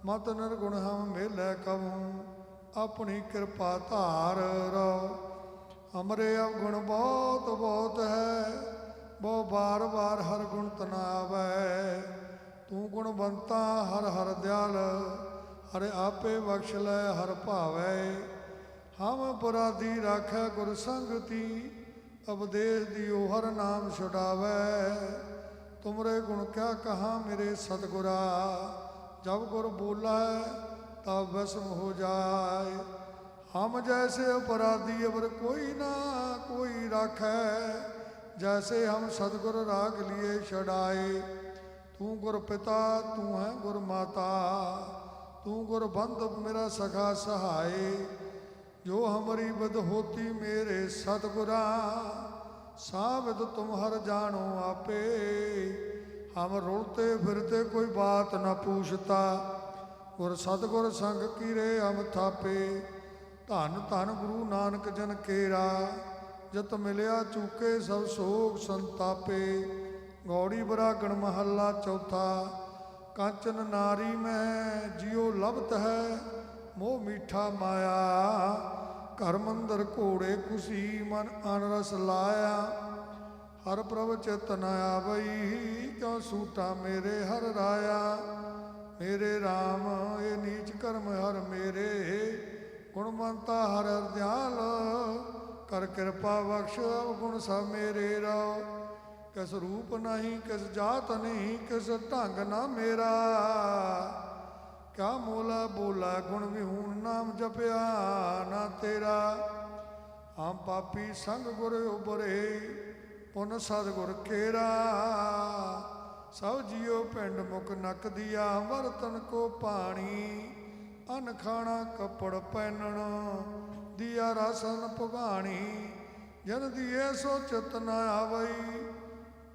ਮਤ ਨਿਰਗੁਣ ਹਮ ਮੇਲੇ ਕਬੂ, ਆਪਣੀ ਕਿਰਪਾ ਧਾਰ ਰਹੁ। ਹਮਰੇ ਅਵਗੁਣ ਬਹੁਤ ਬਹੁਤ ਹੈ, ਬਹੁ ਬਾਰ ਬਾਰ ਹਰ ਗੁਣ ਤਨਾਵੈ। ਤੂੰ ਗੁਣਵੰਤਾ ਹਰ ਹਰ ਦਿਆਲ, ਹਰ ਆਪੇ ਬਖਸ਼ ਲੈ ਹਰ ਭਾਵੈ। ਹਮ ਅਪਰਾਧੀ ਰਾਖੈ ਗੁਰ ਸੰਗਤੀ, ਉਪਦੇਸ਼ ਦਿਓ ਹਰ ਨਾਮ ਛੁਡਾਵੈ। ਤੁਮਰੇ ਗੁਣ ਕਿਆ ਕਹਾ ਮੇਰੇ ਸਤਿਗੁਰਾ, ਜਬ ਗੁਰ ਬੋਲੈ ਤਬ ਵਸਮ ਹੋ ਜਾਏ। ਹਮ ਜੈਸੇ ਅਪਰਾਧੀ ਅਵਰ ਕੋਈ ਨਾ ਕੋਈ ਰਾਖੈ, ਜੈਸੇ ਹਮ ਸਤਿਗੁਰ ਰਾਗ ਲਿਏ ਛਡਾਏ। ਤੂੰ ਗੁਰ ਪਿਤਾ ਤੂੰ ਹੈ ਗੁਰ ਮਾਤਾ, ਤੂੰ ਗੁਰ ਬੰਧੁ ਮੇਰਾ ਸਖਾ ਸਹਾਏ। ਜੋ ਹਮਰੀ ਬਦ ਹੋਤੀ ਮੇਰੇ ਸਤਿਗੁਰਾ, ਸਾਬਿਦ ਤੁਮ ਹਰ ਜਾਣੋ ਆਪੇ। ਹਮ ਰੁਲਤੇ ਫਿਰਤੇ ਕੋਈ ਬਾਤ ਨਾ ਪੂਛਤਾ, ਗੁਰ ਸਤਿਗੁਰ ਸੰਗ ਕੀਰੇ ਹਮ ਥਾਪੇ। ਧੰਨ ਧੰਨ ਗੁਰੂ ਨਾਨਕ ਜਨ ਕੇਰਾ, ਜਤ ਮਿਲਿਆ ਚੂਕੇ ਸਭ ਸੋਗ ਸੰਤਾਪੇ। ਗੌੜੀ ਬਰਾਗਣ ਮਹੱਲਾ ਚੌਥਾ। ਕਾਂਚਨ ਨਾਰੀ ਮੈਂ ਜਿਉ ਲਭਤ ਹੈ, ਮੋਹ ਮੀਠਾ ਮਾਇਆ। ਘਰ ਮੰਦਰ ਘੋੜੇ ਖੁਸ਼ੀ, ਮਨ ਅਨਰਸ ਲਾਇਆ। ਹਰ ਪ੍ਰਭ ਚਿਤ ਨ ਆਵਈ, ਕਿਉ ਸੂਟਾ ਮੇਰੇ ਹਰ ਰਾਇਆ। ਮੇਰੇ RAM ਇਹ ਨੀਚ ਕਰਮ ਹਰ ਮੇਰੇ, ਗੁਣਵੰਤਾ ਹਰ ਹਰ ਦਿਆਲ। ਕਰ ਕਿਰਪਾ ਬਖਸ਼ ਗੁਣ ਸਭ ਮੇਰੇ ਰਹੁ। ਕਿਸ ਰੂਪ ਨਹੀਂ ਕਿਸ ਜਾਤ ਨਹੀਂ, ਕਿਸ ਢੰਗ ਨਾ ਮੇਰਾ। ਕਿਆ ਮੋਲਾ ਬੋਲਾ ਗੁਣ ਵਿਹੂਣ, ਨਾਮ ਜਪਿਆ ਨਾ ਤੇਰਾ। ਹਮ ਪਾਪੀ ਸੰਗ ਗੁਰ ਉਬਰੇ, ਪੁਨ ਸਤਿਗੁਰ ਕੇਰਾ। ਸਭ ਜੀਉ ਪਿੰਡ ਮੁਖ ਨਕ ਦੀਆ, ਵਰਤਨ ਕੋ ਪਾਣੀ। ਅਨ ਖਾਣਾ ਕੱਪੜ ਪਹਿਨਣ, ਦੀਆ ਰਸਨ ਪੁਗਾਣੀ। ਜਨ ਦੀਏ ਸੋ ਚਿਤ ਨ ਆਵਈ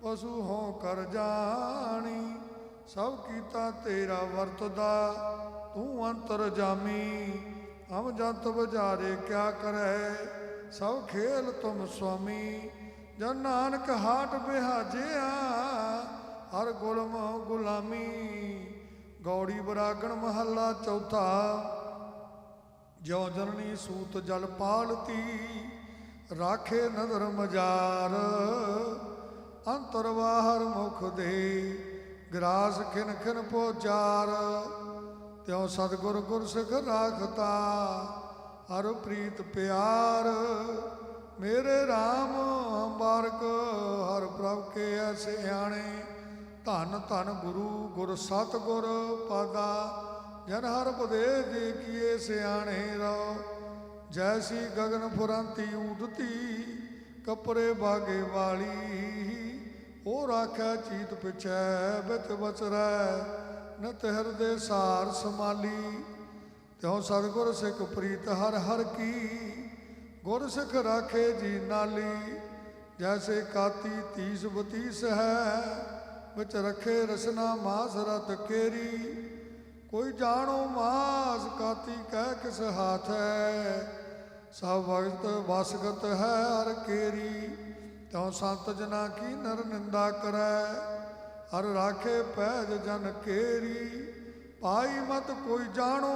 ਪਸ਼ੂ ਹੋ ਕਰ ਜਾਣੀ ਸਭ ਕੀਤਾ ਤੇਰਾ ਵਰਤਦਾ ਤੂੰ ਅੰਤਰ ਜਾਮੀ ਹਮ ਜੰਤ ਬਜਾਰੇ ਕਿਆ ਕਰੈ ਸਭ ਖੇਲ ਤੁਮ ਸੁਆਮੀ ਜਨ ਨਾਨਕ ਹਾਟ ਬਿਹਾਜਿਆ ਹਰ ਗੁਲਮ ਗੁਲਾਮੀ ਗੌੜੀ ਬਰਾਗਣ ਮਹੱਲਾ ਚੌਥਾ ਜਿਉ ਜਨਨੀ ਸੂਤ ਜਲ ਪਾਲਤੀ ਰਾਖੇ ਨਦਰ ਮਜਾਰ ਅੰਤਰ ਬਾਹਰ ਮੁਖ ਦੇ ਗਰਾਸ ਖਿਨ ਖਿਨ ਪੋਚਾਰ ਤਿਉ ਸਤਿਗੁਰ ਗੁਰ ਸਿੱਖ ਰਾਖਤਾ ਹਰ ਪ੍ਰੀਤ ਪਿਆਰ ਮੇਰੇ RAM ਬਾਰਕ ਹਰ ਪ੍ਰਭ ਕੇ ਐਸੇ ਆਣੇ ਧੰਨ ਧੰਨ ਗੁਰੂ ਗੁਰ ਸਤਿਗੁਰ ਪਾਦਾ ਜਨ ਹਰ ਪਦੇ ਦੇ ਕੀਏ ਸਿਆਣੇ ਰੋ ਜੈਸੀ ਗਗਨ ਫੁਰੰਤੀ ਊਡਤੀ ਕਪਰੇ ਬਾਗੇ ਵਾਲੀ ਉਹ ਰਾਖੈ ਚੀਤ ਪਿਛੈ ਵਿੱਚ ਬਚਰੈ ਨਿਤ ਹਿਰਦੇ ਸਾਰ ਸਮਾਲੀ ਤਿਉ ਸਤਿਗੁਰ ਸਿੱਖ ਪ੍ਰੀਤ ਹਰ ਹਰ ਕੀ ਗੁਰ ਸਿੱਖ ਰਾਖੇ ਜੀ ਨਾਲੀ ਜੈਸੇ ਕਾਤੀ 30 32 ਹੈ ਵਿੱਚ ਰਖੇ ਰਸਨਾ ਮਾਸ ਰਤ ਕੇਰੀ ਕੋਈ ਜਾਣੋ ਮਾਸ ਕਾਤੀ ਕਹਿ ਕਿਸ ਹਾਥ ਹੈ ਸਭ ਵਕਤ ਵਸਗਤ ਹੈ ਹਰ ਕੇਰੀ ਤਿਉ ਸੰਤ ਜਨਾ ਕੀ ਨਰ ਨਿੰਦਾ ਕਰੈ ਹਰ ਰਾਖੇ ਪੈਜ ਜਨ ਕੇਰੀ ਪਾਈ ਮਤ ਕੋਈ ਜਾਣੋ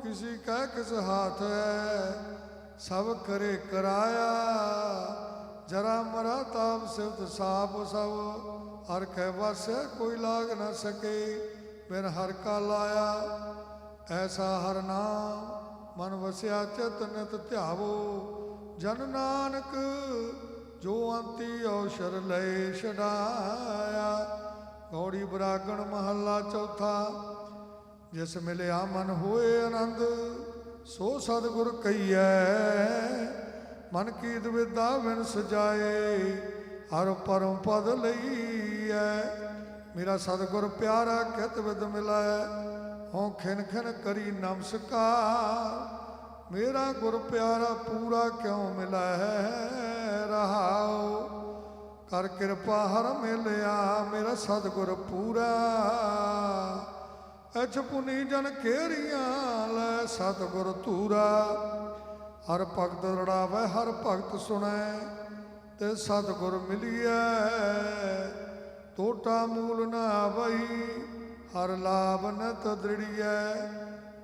ਕਿਸੀ ਕਹਿ ਕਿਸ ਹਾਥ ਹੈ ਸਭ ਕਰੇ ਕਰਾਇਆ ਜਰਾ ਮਰਾ ਤਾਪ ਸਿਵਤ ਸਾਪ ਸਭ ਹਰ ਕੈ ਵਾਸੈ ਕੋਈ ਲਾਗ ਨ ਸਕੇ ਬਿਨ ਹਰ ਕਾ ਲਾਇਆ ਐਸਾ ਹਰ ਨਾਮ ਮਨ ਵਸਿਆ ਚਿਤ ਨਿਤ ਧਿਆਵੋ ਜਨ ਨਾਨਕ ਜੋ ਅੰਤੀ ਔਸ਼ਰ ਲੈ ਛਡਾਇਆ ਗੌੜੀ ਬਰਾਗਣ ਮਹੱਲਾ ਚੌਥਾ ਜਿਸ ਮਿਲਿਆ ਮਨ ਹੋਏ ਆਨੰਦ ਸੋ ਸਤਿਗੁਰ ਕਹੀਐ ਮਨ ਕੀ ਦਵਿਦਾ ਬਿਨ ਸਜਾਏ ਹਰ ਪਰਮ ਪਦ ਲਈਐ ਮੇਰਾ ਸਤਿਗੁਰ ਪਿਆਰਾ ਕਿਤ ਵਿਦ ਮਿਲਾਇ ਹਉ ਖਿਨ ਖਿਨ ਕਰੀ ਨਮਸਕਾਰ ਮੇਰਾ ਗੁਰ ਪਿਆਰਾ ਪੂਰਾ ਕਿਉ ਮਿਲਾਇ ਰਹਾਉ ਕਰ ਕਿਰਪਾ ਹਰ ਮਿਲਿਆ ਮੇਰਾ ਸਤਿਗੁਰ ਪੂਰਾ ਅਛ ਪੁਨੀ ਜਨ ਕੇਰੀਆਂ ਲੈ ਸਤਿਗੁਰ ਧੂਰਾ ਹਰ ਭਗਤ ਰੜਾਵੇ ਹਰ ਭਗਤ ਸੁਣੈ ਤੇ ਸਤਿਗੁਰ ਮਿਲੀਐ ਟੋਟਾ ਮੂਲ ਨਾ ਆਵਈ ਹਰ ਲਾਭ ਨਤ ਦ੍ਰਿੜੀਐ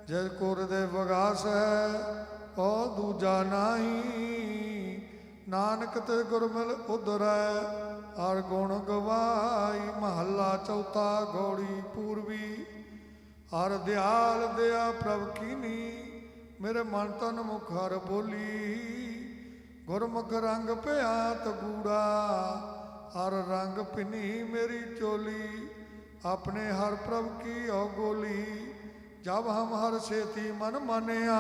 ਜਿਸ ਕੋਰ ਦੇ ਵਗਾਸ ਹੈ ਉਹ ਦੂਜਾ ਨਾਹੀ ਨਾਨਕ ਤੇ ਗੁਰ ਮਿਲ ਉਧਰੈ ਹਰ ਗੁਣ ਗਵਾਈ ਮਹੱਲਾ ਚੌਥਾ ਗੌੜੀ ਪੂਰਬੀ ਹਰ ਦਿਆਲ ਦਿਆ ਪ੍ਰਭ ਕੀਨੀ ਮੇਰੇ ਮਨ ਤਨ ਮੁਖ ਹਰ ਬੋਲੀ ਗੁਰਮੁਖ ਰੰਗ ਪਿਆ ਤਗੂੜਾ ਹਰ ਰੰਗ ਪਿਨੀ ਮੇਰੀ ਚੋਲੀ ਆਪਣੇ ਹਰ ਪ੍ਰਭ ਕੀ ਔਗੋਲੀ ਜਬ ਹਮ ਹਰ ਸੇਤੀ ਮਨ ਮਾਨਿਆ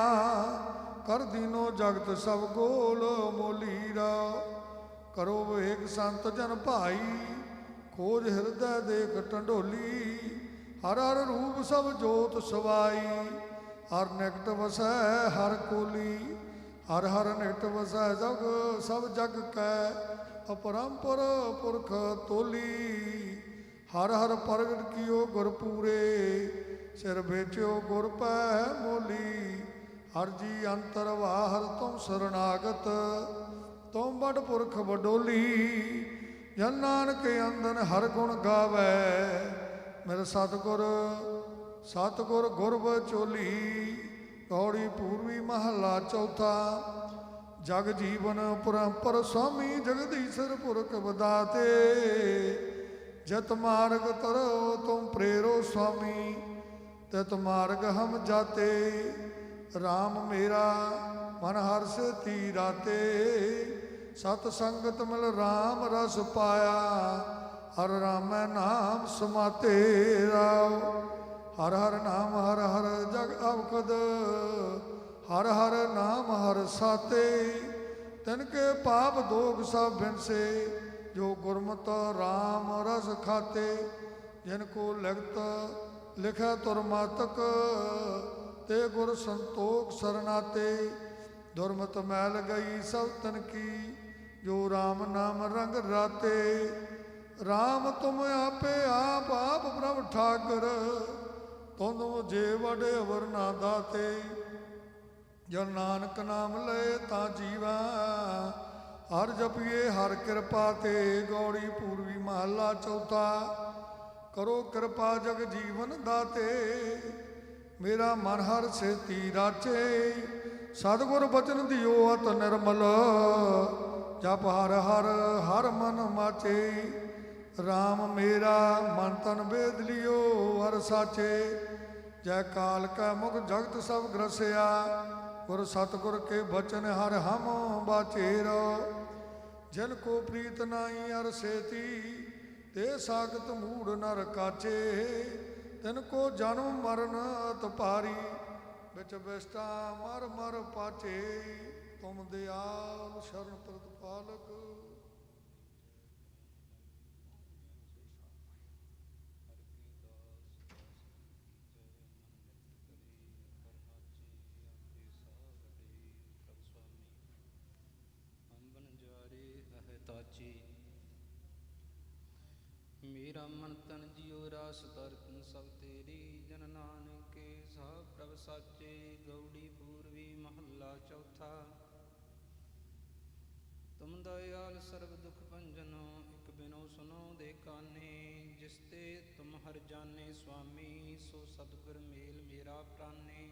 ਕਰ ਦੀਨੋ ਜਗਤ ਸਭ ਗੋਲ ਮੋਲੀ ਰਾ ਕਰੋ ਵੇਖ ਸੰਤ ਜਨ ਭਾਈ ਖੋਜ ਹਿਰਦੈ ਦੇਖ ਟੰਡੋਲੀ ਹਰ ਹਰ ਰੂਪ ਸਭ ਜੋਤ ਸਵਾਈ ਹਰ ਨਿਕਟ ਵਸੈ ਹਰ ਕੋਲੀ ਹਰ ਹਰ ਨਿਕਟ ਵਸੈ ਜਗ ਸਭ ਜਗ ਕੈ ਅਪਰੰਪਰ ਪੁਰਖ ਤੋਲੀ ਹਰ ਹਰ ਪ੍ਰਗਟ ਕੀਓ ਗੁਰ ਪੂਰੇ ਸਿਰ ਵੇਚਿਓ ਗੁਰ ਪੈ ਮੋਲੀ ਹਰ ਜੀ ਅੰਤਰ ਵਾਹਰ ਤੁਮ ਸਰਨਾਗਤ ਤੁਮ ਬੜ ਪੁਰਖ ਵਡੋਲੀ ਜਨ ਨਾਨਕ ਅੰਦਨ ਹਰ ਗੁਣ ਗਾਵੈ ਮੇਰੇ ਸਤਿਗੁਰ ਗੁਰ ਬਚੋਲੀ ਗੌੜੀ ਪੂਰਬੀ ਮਹੱਲਾ ਚੌਥਾ ਜਗ ਜੀਵਨ ਪਰੰਪਰ ਸੁਆਮੀ ਜਗਦੀਸ਼ਰ ਪੁਰਖ ਬਦਾਤੇ ਜਤ ਮਾਰਗ ਤਰੋ ਤੁਮ ਪ੍ਰੇਰੋ ਸੁਆਮੀ ਤਤ ਮਾਰਗ ਹਮ ਜਾਤੇ RAM ਮੇਰਾ ਮਨ ਹਰਸ ਤੀਰਾਤੇ ਸਤ ਸੰਗਤ ਮਿਲ RAM ਰਸ ਪਾਇਆ ਹਰ ਰਾਮੈ ਨਾਮ ਸਮਾਤੇ ਰਾਉ ਹਰ ਹਰ ਨਾਮ ਹਰ ਹਰ ਜਗ ਅਵਖਦ ਹਰ ਹਰ ਨਾਮ ਹਰ ਸਾਤੇ ਤਿਨ ਕੇ ਪਾਪ ਦੋਖ ਸਭ ਬਿਨਸੇ ਜੋ ਗੁਰਮਤਿ RAM ਰਸ ਖਾਤੇ ਜਿਨ ਕੋ ਲਿਖਤ ਲਿਖੈ ਤੁਰ ਮਾਤਕ ਤੇ ਗੁਰ ਸੰਤੋਖ ਸਰਨਾਤੇ ਦੁਰਮਤ ਮੈਲ ਗਈ ਸਭ ਤਨ ਕੀ जो राम नाम रंग राते। राम तुम आपे आप आप प्रभ ठाकर, तुम मुझे बड़े अवर ना दाते। जन नानक नाम लए ता जीवा, हर जपिए हर कृपा ते। गौड़ी पूर्वी महला चौथा, करो कृपा जग जीवन दाते। मेरा मन हर सेती राचे, सतगुर बचन दियो अत निर्मल। जप हर हर हर मन माचे, राम मेरा मन तन बेद लियो हर साचे। जय काल का मुख जगत सब ग्रसिया, गुर सतगुर के बचन हर हम बाचेर। जिनको प्रीत नाई हर सेती, ते सागत मूढ़ नर काचे। तिनको जन्म मरण अत भारी, बिच बिष्टा मर मर पाचे। तुम दयाल शरण प्रतिपालक, मेरा मन तन जियो रास दर्शन सब तेरी। जन नानक साह प्रभ साचे। गौड़ी पूर्वी महला चौथा, तुम दयाल सर्व दुख भंजनो। एक बिनो सुनो दे काने, जिसते तुम हर जाने स्वामी। सो सतगुर मेल मेरा प्राणे।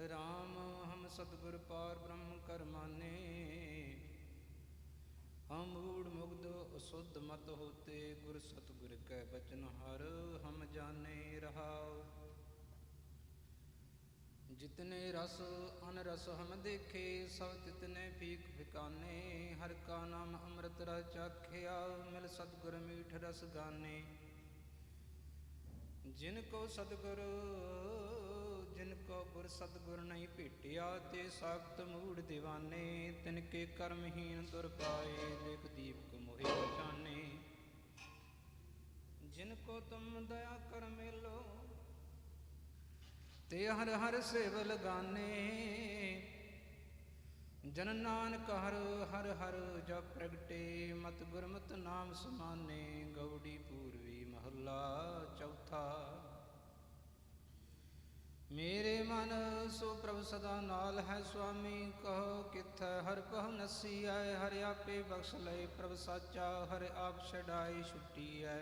राम हम सतगुर पार ब्रह्म कर माने। हम मूढ़ मुग्ध अशुद्ध मत होते, गुर सतगुर कै बचन हर हम जाने। रहाओ जितने रस अनरस हम देखे, सब तितने फीक फिकाने। हर का नाम अमृत रस चाख्या, मिल सतगुर मीठ रस गाने। जिनको गुर सतगुर नहीं भेटिया, ते साख्त मूढ़ दीवाने। तिनके कर्महीन दुर पाए, देख दीपक मोहि बचाने। जिनको तुम दया कर मिलो, ते हर हर सेवल गाने। जन नानक हर हर हर जप प्रगटे, मत गुरमत नाम समाने। गौड़ी पूर्वी महला चौथा, मेरे मन सो प्रभु सदा नाल है स्वामी। कहो किथ हर पहु नसी है, हर आपे बख्श लय प्रभु साचा। हर आप छड़ाई छुट्टी है।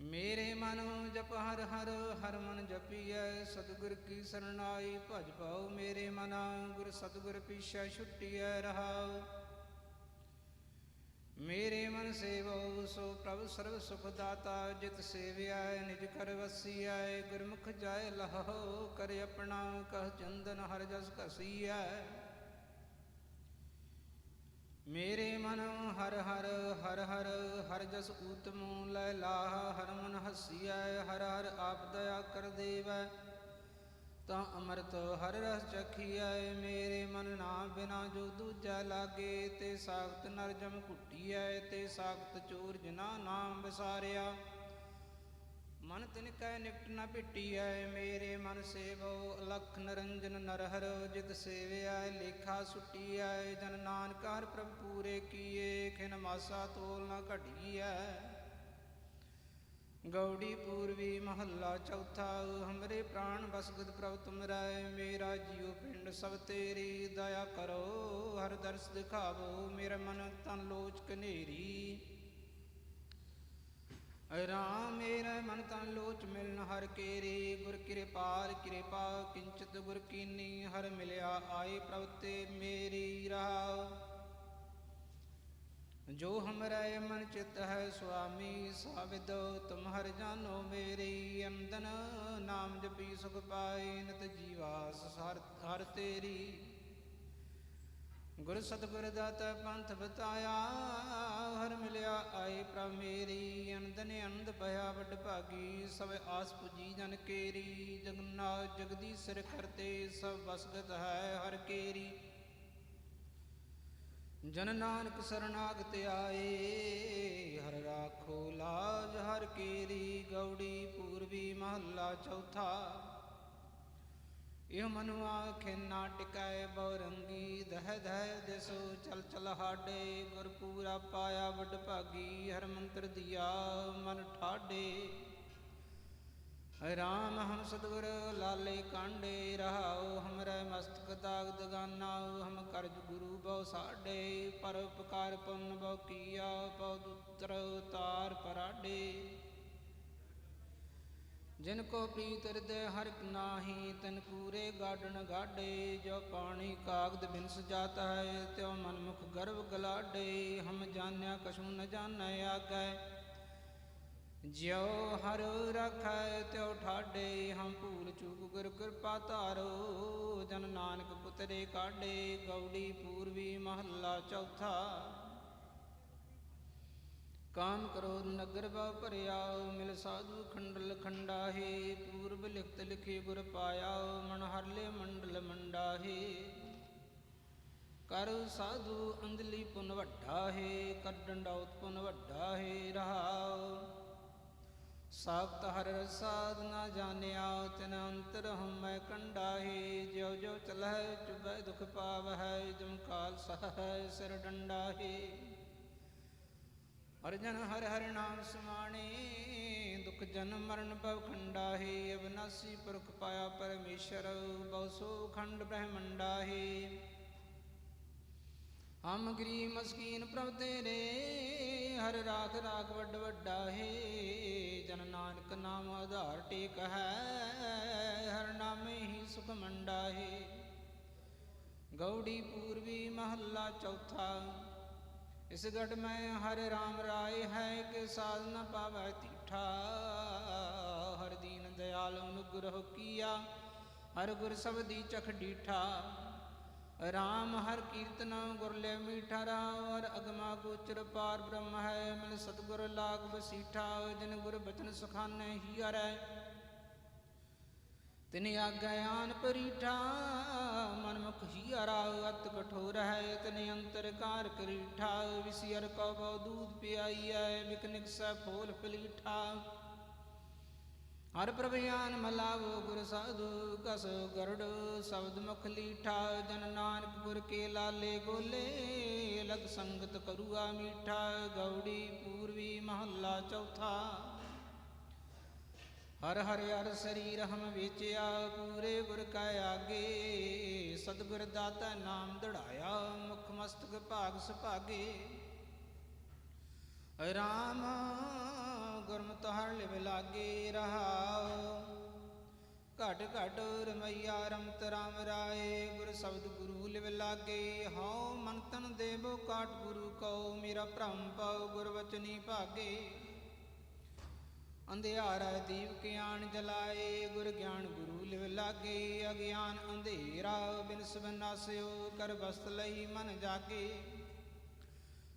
मेरे मन जप हर हर हर मन जपिय। सतगुर की शरणाई भज पाओ मेरे मना। गुर सतगुर पीछे छुट्टी है रहाओ। मेरे मन सेवो सो प्रभु सर्व सुख दाता। जित सेव्या निज कर वसिया, गुरमुख जाय लहो कर अपना। कह चंदन हर जस कसिया, मेरे मन हर हर हर हर हर जस ऊतम लय लाह। हर मन हसिया, हर हर आप दया कर देवै। ता अमृत हर रस चखिया, मेरे मन ना बिना जो दूजा लागे। ते साख्त नर जम कुटिया, ते साख्त चोर जिना नाम विसारिया। मन तिनकै निकट न पिटिया, मेरे मन सेवो अलख निरंजन नरहर। जित सेव्या लेखा सुटिया, जन नानक हर प्रभ पूरे किए। खिन मासा तोल न घटिया। गौड़ी पूर्वी महला चौथा, हमरे प्राण बसगद प्रभु तुम राय। मेरा जियो पिंड सब तेरी, दया करो हर दर्श दिखावो। मेरा मन तन लोच कनेरी, राम मेरा मन तन लोच मिलन हर केरी। गुर कृपाल कृपा किंचित गुर कीनी। हर मिलया आए प्रभु ते मेरी राह। जो हमरा मन चित है स्वामी, साविदो तुम हर जानो मेरी। अमदन नाम जपी सुख पाए, नित जीवास हर तेरी। गुर सतगुर दाता पंथ बताया, हर मिलया आए प्रभ मेरी। अनदन अनंद भया बड़ भागी, सब आस पुजी जन केरी। जगन्नाथ जगदीश सिर करते, सब बसगत है हर केरी। जन नानक शरणागत आए, हर राखो लाज हर केरी। गौड़ी पूर्वी महला चौथा, ਇਹ ਮਨੁ ਆਖੇ ਨਾ ਟਿਕਾਏ ਬਹੁ ਰੰਗੀ ਦਹ ਦਹ ਦਿਸੋ ਚਲ ਚਲ ਹਾਡੇ ਗੁਰ ਪੂਰਾ ਪਾਇਆ ਵੱਡ ਭਾਗੀ ਹਰ ਮੰਤਰ ਦਿਆ ਮਨ ਠਾਡੇ ਰਾਮ ਹਮ ਸਤਿਗੁਰ ਲਾਲੇ ਕਾਂਡੇ ਰਹਾਉ ਹਮਰੇ ਮਸਤਕ ਦਾਗ ਦਗਾਨਾ ਹਮ ਕਰਜ ਗੁਰੂ ਬਹੁ ਸਾਡੇ ਪਰ ਉਪਕਾਰ ਪੁੰਨ ਬਹੁ ਕੀਆ ਬਹੁ ਦੁਤਰ ਉਤਾਰ ਪਰਾਡੇ ਜਿਨ ਕੋ ਪ੍ਰੀਤ ਹਿਰਦੈ ਹਰਿ ਨਾਹੀ ਤਨ ਕੂਰੇ ਗਾਡਣ ਗਾਡੇ ਜੋ ਪਾਣੀ ਕਾਗਦ ਬਿਨਸ ਜਾਤ ਹੈ ਤਿਉ ਮਨ ਮੁਖ ਗਰਵ ਗਲਾਡੇ ਹਮ ਜਾਣਿਆ ਕਛੂ ਨ ਜਾਣੈ ਆਗੈ ਜਿਉ ਹਰ ਰਖੈ ਤਿਉ ਠਾਡੇ ਹਮ ਭੂਲ ਚੂਕ ਗੁਰ ਕਿਰਪਾ ਧਾਰੋ ਜਨ ਨਾਨਕ ਪੁੱਤਰੇ ਕਾਢੇ ਗੌੜੀ ਪੂਰਵੀ ਮਹੱਲਾ ਚੌਥਾ ਕਾਮ ਕ੍ਰੋਧ ਨਗਰ ਬਾ ਭਰਿਆ ਮਿਲ ਸਾਧੂ ਖੰਡਲ ਖੰਡਾਹੇ ਪੂਰਬ ਲਿਖਤ ਲਿਖੇ ਗੁਰ ਪਾਇਆ ਮਨ ਹਰਲੇ ਮੰਡਲ ਮੰਡਾਹੇ ਕਰ ਸਾਧੂ ਅੰਧਲੀ ਪੁਨ ਵੱਡਾ ਹੈ ਕਰ ਡੰਡੌਤ ਪੁਨ ਵੱਡਾ ਹੈ ਰਹਾਉ ਸਾਖਤ ਹਰ ਰਸਾਦ ਨਾ ਜਾਣਿਆ ਤਿਨ ਅੰਤਰ ਹਮੈ ਕੰਡਾਹੇ ਜਿਉ ਜਿਉ ਚਲਹਿ ਚੁਬੈ ਦੁਖ ਪਾਵਹਿ ਜਮ ਕਾਲ ਸਹੈ ਸਿਰ ਡੰਡਾਹੇ ਹਰਿ ਜਨ ਹਰਿ ਹਰਿ ਨਾਮ ਸਮਾਣੇ ਦੁਖ ਜਨਮ ਮਰਨ ਭਵ ਖੰਡਾਹੇ ਅਬਨਾਸੀ ਪੁਰਖ ਪਾਇਆ ਪਰਮੇਸ਼ਰ ਬਹੁ ਸੋ ਖੰਡ ਬ੍ਰਹਮੰਡਾਹੇ ਹਮ ਗਰੀਬ ਮਸਕੀਨ ਪ੍ਰਭ ਤੇਰੇ ਹਰ ਰਾਖ ਰਾਖ ਵੱਡ ਵੱਡਾ ਹੈ ਜਨ ਨਾਨਕ ਨਾਮ ਆਧਾਰ ਟੇਕ ਹੈ ਹਰ ਨਾਮੇ ਹੀ ਸੁਖ ਮੰਡਾ ਹੈ ਗੌੜੀ ਪੂਰਵੀ ਮਹੱਲਾ ਚੌਥਾ ਇਸ ਗੜ ਮੈਂ ਹਰਿ ਰਾਮ ਰਾਏ ਹੈ ਕਿ ਸਾਧ ਨ ਪਾਵੈ ਤੀਠਾ ਹਰ ਦੀਨ ਦਿਆਲ ਅਨੁਗ੍ਰਹ ਕੀਆ ਹਰ ਗੁਰ ਸਬਦੀ ਚਖ ਡੀਠਾ ਰਾਮ ਹਰ ਕੀਰਤਨ ਗੁਰ ਲੈ ਮੀਠਾ ਔਰ ਅਗਮਾ ਗੋਚਰ ਪਾਰ ਬ੍ਰਹਮ ਹੈ ਮਿਲ ਸਤਿਗੁਰ ਲਾਗ ਬਸੀਠਾ ਜਿਨ ਗੁਰ ਬਚਨ ਸੁਖਾਨੈ ਹੀ ਹਰੈ ਤਿਨ ਆਗਿਆਨ ਪਰੀਠਾ ਮਨ ਮੁਖ ਹੀ ਹਰਾ ਅਤ ਕਠੋਰ ਹੈ ਤਿਨ ਅੰਤਰ ਕਾਰ ਕਰੀਠਾ ਵਿਸਿਰ ਕੋ ਬਹੁ ਦੂਧ ਪਿਆਈਐ ਵਿਕਨਿਕ ਸੈ ਫੋਲ ਪਲੀਠਾ ਹਰ ਪ੍ਰਭਿਆਨ ਮਲਾਵੋ ਗੁਰ ਸਾਧੂ ਕਸ ਗਰੜ ਸ਼ਬਦ ਮੁਖ ਲੀਠਾ ਜਨ ਨਾਨਕ ਗੁਰ ਕੇ ਲਾਲੇ ਗੋਲੇ ਲਗ ਸੰਗਤ ਕਰੂਆ ਮੀਠਾ ਗੌੜੀ ਪੂਰਵੀ ਮਹੱਲਾ ਚੌਥਾ ਹਰ ਹਰ ਹਰ ਸਰੀਰ ਹਮ ਵੇਚਿਆ ਪੂਰੇ ਗੁਰ ਕਾ ਆਗੇ ਸਤਿਗੁਰ ਦਾਤਾ ਨਾਮ ਦੜਾਇਆ ਮੁਖ ਮਸਤਕ ਭਾਗ ਸੁਭਾਗੇ ਰਾਮ ਗੁਰਮਤਿ ਹਰ ਲਿਵ ਲਾਗੇ ਰਹਾਉ ਘਟ ਘਟ ਰਮਈਆ ਰਮਤ ਰਾਮ ਰਾਏ ਗੁਰ ਸ਼ਬਦ ਗੁਰੂ ਲਿਵ ਲਾਗੇ ਹਉ ਮਨ ਤਨ ਦੇਵੋ ਕਾਟ ਗੁਰੂ ਕਉ ਮੇਰਾ ਭ੍ਰਮ ਪਾਉ ਗੁਰ ਵਚਨੀ ਭਾਗੇ ਅੰਧਿਆਰਾ ਦੀਪ ਗਿਆਨ ਜਲਾਏ ਗੁਰ ਗਿਆਨ ਗੁਰੂ ਲਿਵ ਲਾਗੇ ਅਗਿਆਨ ਅੰਧੇਰਾ ਬਿਨਸ ਬਿਨਾਸਿਓ ਕਰ ਬਸਤ ਲਈ ਮਨ ਜਾਗੇ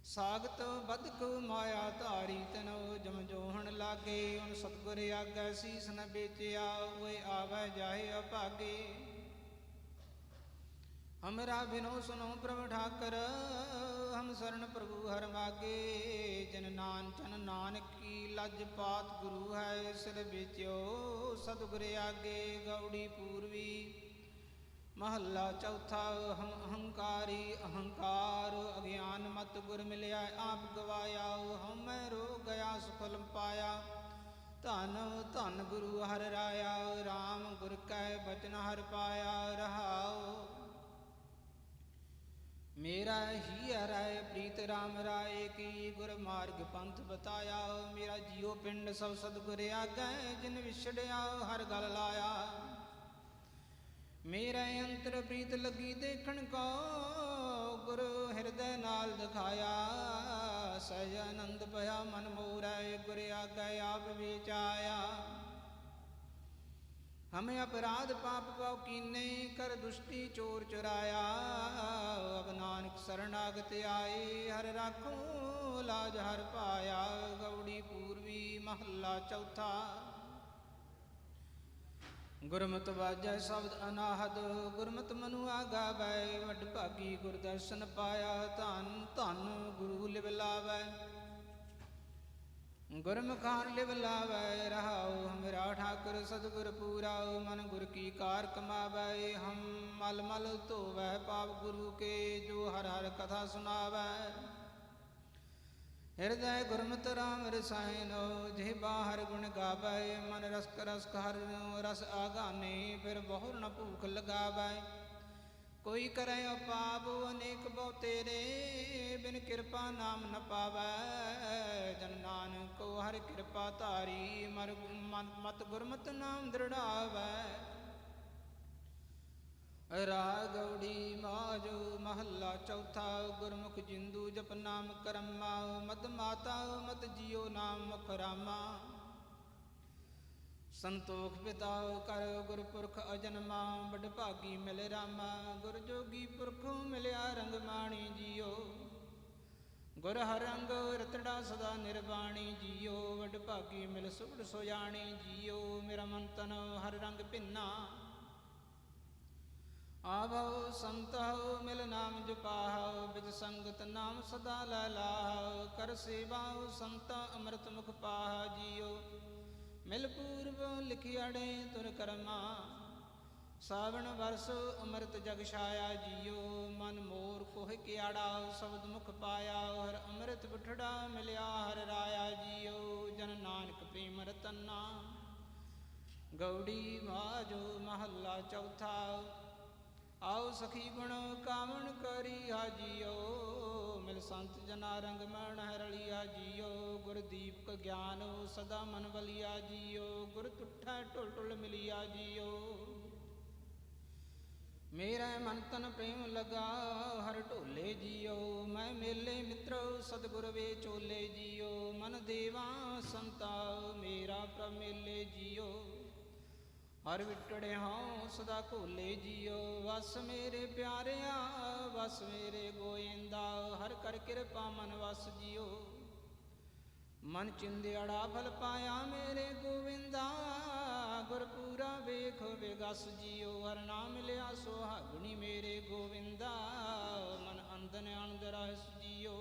ਸਾਗਤ ਬਦਕ ਮਾਇਆ ਧਾਰੀ ਤਨੋ ਜਮ ਜੋਹਣ ਲਾਗੇ ਉਨ ਸਤਿਗੁਰ ਆਗੈ ਸੀਸ ਨ ਵੇਚਿਆ ਓਏ ਆਵੈ ਜਾਹੇ ਅਭਾਗੇ ਹਮਰਾ ਬਿਨੋ ਸੁਨੋ ਪ੍ਰਭ ਠਾਕਰ ਹਮ ਸਰਣ ਪ੍ਰਭੂ ਹਰ ਮਾਗੇ ਜਨ ਨਾਨਚਨ ਨਾਨਕ ਕੀ ਲਜ ਪਾਤ ਗੁਰੂ ਹੈ ਸਿਰ ਵੇਚਿਓ ਸਤਿਗੁਰ ਆਗੇ ਗੌੜੀ ਪੂਰਵੀ ਮਹੱਲਾ ਚੌਥਾ ਹਮ ਅਹੰਕਾਰੀ ਅਹੰਕਾਰ ਅਗਿਆਨ ਮਤ ਗੁਰ ਮਿਲਿਆ ਆਪ ਗਵਾਇਆ ਹਉਮੈ ਰੋ ਗਿਆ ਸੁਖਲ ਪਾਇਆ ਧਨ ਧਨ ਗੁਰੂ ਹਰਿ ਰਾਇਆ ਰਾਮ ਗੁਰ ਕੈ ਬਚਨ ਹਰਿ ਪਾਇਆ ਰਹਾਉ ਮੇਰਾ ਹੀ ਹਰੈ ਪ੍ਰੀਤ ਰਾਮ ਰਾਏ ਕੀ ਗੁਰ ਮਾਰਗ ਪੰਥ ਬਤਾਇਆ ਮੇਰਾ ਜੀਉ ਪਿੰਡ ਸਭ ਸਤਿਗੁਰ ਆਗੈ ਜਿਨ ਵਿਛੜਿਆ ਹਰ ਗਲ ਲਾਇਆ ਮੇਰੇ ਅੰਤਰ ਪ੍ਰੀਤ ਲੱਗੀ ਦੇਖਣ ਕੋ ਗੁਰੂ ਹਿਰਦੈ ਨਾਲ ਦਿਖਾਇਆ ਸਹਿਜ ਆਨੰਦ ਭਇਆ ਮਨ ਮੋਰੈ ਗੁਰ ਆਗੈ ਆਪ ਵਿਚਾਇਆ ਹਮੇ ਅਪਰਾਧ ਪਾਪ ਪਾਉ ਕੀਨੇ ਕਰ ਦੁਸ਼ਟੀ ਚੋਰ ਚੁਰਾਇਆ ਅਬ ਨਾਨਕ ਸਰਣਾਗਤ ਆਏ ਹਰ ਰਾਖੋ ਲਾਜ ਹਰ ਪਾਇਆ ਗੌੜੀ ਪੂਰਵੀ ਮਹੱਲਾ ਚੌਥਾ ਗੁਰਮਤਿ ਵਾਜੈ ਸ਼ਬਦ ਅਨਾਹਦ ਗੁਰਮਤਿ ਮਨੁ ਆਗਾਵੈ ਵੱਡ ਭਾਗੀ ਗੁਰ ਦਰਸ਼ਨ ਪਾਇਆ ਧੰਨ ਧੰਨ ਗੁਰੂ ਲਿਵ ਲਾਵੈ ਗੁਰਮੁਖਾਨ ਲਿਵ ਲਾਵੈ ਰਹਾਉ ਹਮਰਾ ਠਾਕੁਰ ਸਤਿਗੁਰ ਪੂਰਾਉ ਮਨ ਗੁਰ ਕੀ ਕਾਰ ਕਮਾਵੈ ਹਮ ਮਲ ਮਲ ਧੋਵੈ ਪਾਪ ਗੁਰੂ ਕੇ ਜੋ ਹਰ ਹਰ ਕਥਾ ਸੁਨਾਵੈ ਹਿਰਦੈ ਗੁਰਮਤਿ ਰਾਮ ਰਸਾਇਨੋ ਜਿਹ ਬਾਹਰ ਗੁਣ ਗਾਵੈ ਮਨ ਰਸਕ ਰਸਕ ਹਰ ਰਸ ਆਗਾਨੇ ਫਿਰ ਬਹੁਰ ਨ ਭੂਖ ਲਗਾਵੈ ਕੋਈ ਕਰੈ ਪਾਪ ਅਨੇਕ ਬਹੁ ਤੇਰੇ ਬਿਨ ਕਿਰਪਾ ਨਾਮ ਨ ਪਾਵੈ ਜਨ ਨਾਨਕ ਕੋ ਹਰਿ ਕਿਰਪਾ ਧਾਰੀ ਮਤ ਗੁਰਮਤਿ ਨਾਮ ਦ੍ਰਿੜਾਵੈ ਰਾਗ ਗੌੜੀ ਮਾਜੋ ਮਹੱਲਾ ਚੌਥਾ ਗੁਰਮੁਖ ਜਿੰਦੂ ਜਪ ਨਾਮ ਕਰਮਾ ਮਦ ਮਾਤਾ ਮਦ ਜੀਓ ਨਾਮ ਮੁਖ ਰਾਮਾ ਸੰਤੋਖ ਪਿਤਾ ਕਰ ਗੁਰਪੁਰਖ ਅਜਨਮਾ ਬੜ ਭਾਗੀ ਮਿਲ ਰਾਮਾ ਗੁਰ ਜੋਗੀ ਪੁਰਖੋਂ ਮਿਲਿਆ ਰੰਗ ਮਾਣੀ ਜੀਓ ਗੁਰ ਹਰ ਰੰਗ ਰਤੜਾ ਸਦਾ ਨਿਰਵਾਣੀ ਜੀਓ ਵਡ ਭਾਗੀ ਮਿਲ ਸੁਭੜ ਸੋਜਾਣੀ ਜੀਓ ਮੇਰਾ ਮਨ ਤਨ ਹਰ ਰੰਗ ਭਿੰਨਾ ਆਭਉ ਸੰਤਹੁ ਮਿਲ ਨਾਮ ਜਪਾਹੁ ਬਿਜ ਸੰਗਤ ਨਾਮ ਸਦਾ ਲੈ ਲਾਹੁ ਕਰ ਸੇਵਾਉ ਸੰਤ ਅੰਮ੍ਰਿਤ ਮੁਖ ਪਾਹ ਜੀਓ ਮਿਲ ਪੂਰਬ ਲਿਖਿਆੜੇ ਤੁਰ ਕਰਮਾ ਸਾਵਣ ਵਰਸ ਅੰਮ੍ਰਿਤ ਜਗ ਛਾਇਆ ਜੀਓ ਮਨ ਮੋਰ ਕੋਹ ਕਿਆੜਾ ਸ਼ਬਦ ਮੁਖ ਪਾਇਆ ਹਰ ਅੰਮ੍ਰਿਤ ਬਠੜਾ ਮਿਲਿਆ ਹਰ ਰਾਇਆ ਜੀਓ ਜਨ ਨਾਨਕ ਪ੍ਰੇਮ ਰਤਨਾ ਗੌੜੀ ਮਾਜੋ ਮਹੱਲਾ ਚੌਥਾ ਆਓ ਸਖੀ ਗੁਣ ਕਾਵਣ ਕਰੀ ਹਾਜੀਓ ਮਿਲ ਸੰਤ ਜਨਾ ਰੰਗ ਮਣ ਹਰਲੀਆ ਜੀਓ ਗੁਰ ਦੀਪਕ ਗਿਆਨ ਸਦਾ ਮਨ ਬਲਿਆ ਜੀਓ ਗੁਰ ਤੁਠਾ ਢੁਲ ਢੁਲ ਮਿਲਿਆ ਜੀਓ ਮੇਰਾ ਮਨ ਤਨ ਪ੍ਰੇਮ ਲਗਾ ਹਰ ਢੋਲੇ ਜੀਓ ਮੈਂ ਮੇਲੇ ਮਿੱਤਰੋ ਸਤਿਗੁਰ ਵੇ ਚੋਲੇ ਜੀਓ ਮਨ ਦੇਵਾ ਸੰਤਾ ਮੇਰਾ ਪ੍ਰਭ ਮੇਲੇ ਜੀਓ ਹਰ ਵਿਟੜੇ ਹਾਂ ਸਦਾ ਘੋਲੇ ਜੀਓ ਵਸ ਮੇਰੇ ਪਿਆਰਿਆ ਵਸ ਮੇਰੇ ਗੋਇੰਦਾ ਹਰ ਕਰ ਕਿਰਪਾ ਮਨ ਵਸ ਜੀਓ ਮਨ ਚਿੰਦਿਆੜਾ ਫਲ ਪਾਇਆ ਮੇਰੇ ਗੋਵਿੰਦਾ ਗੁਰਪੂਰਾ ਵੇਖ ਵਿਗਸ ਜੀਓ ਹਰ ਨਾਮ ਲਿਆ ਸੁਹਾਗਣੀ ਮੇਰੇ ਗੋਵਿੰਦਾ ਮਨ ਅੰਦਨ ਅੰਦਰ ਰਸ ਜੀਓ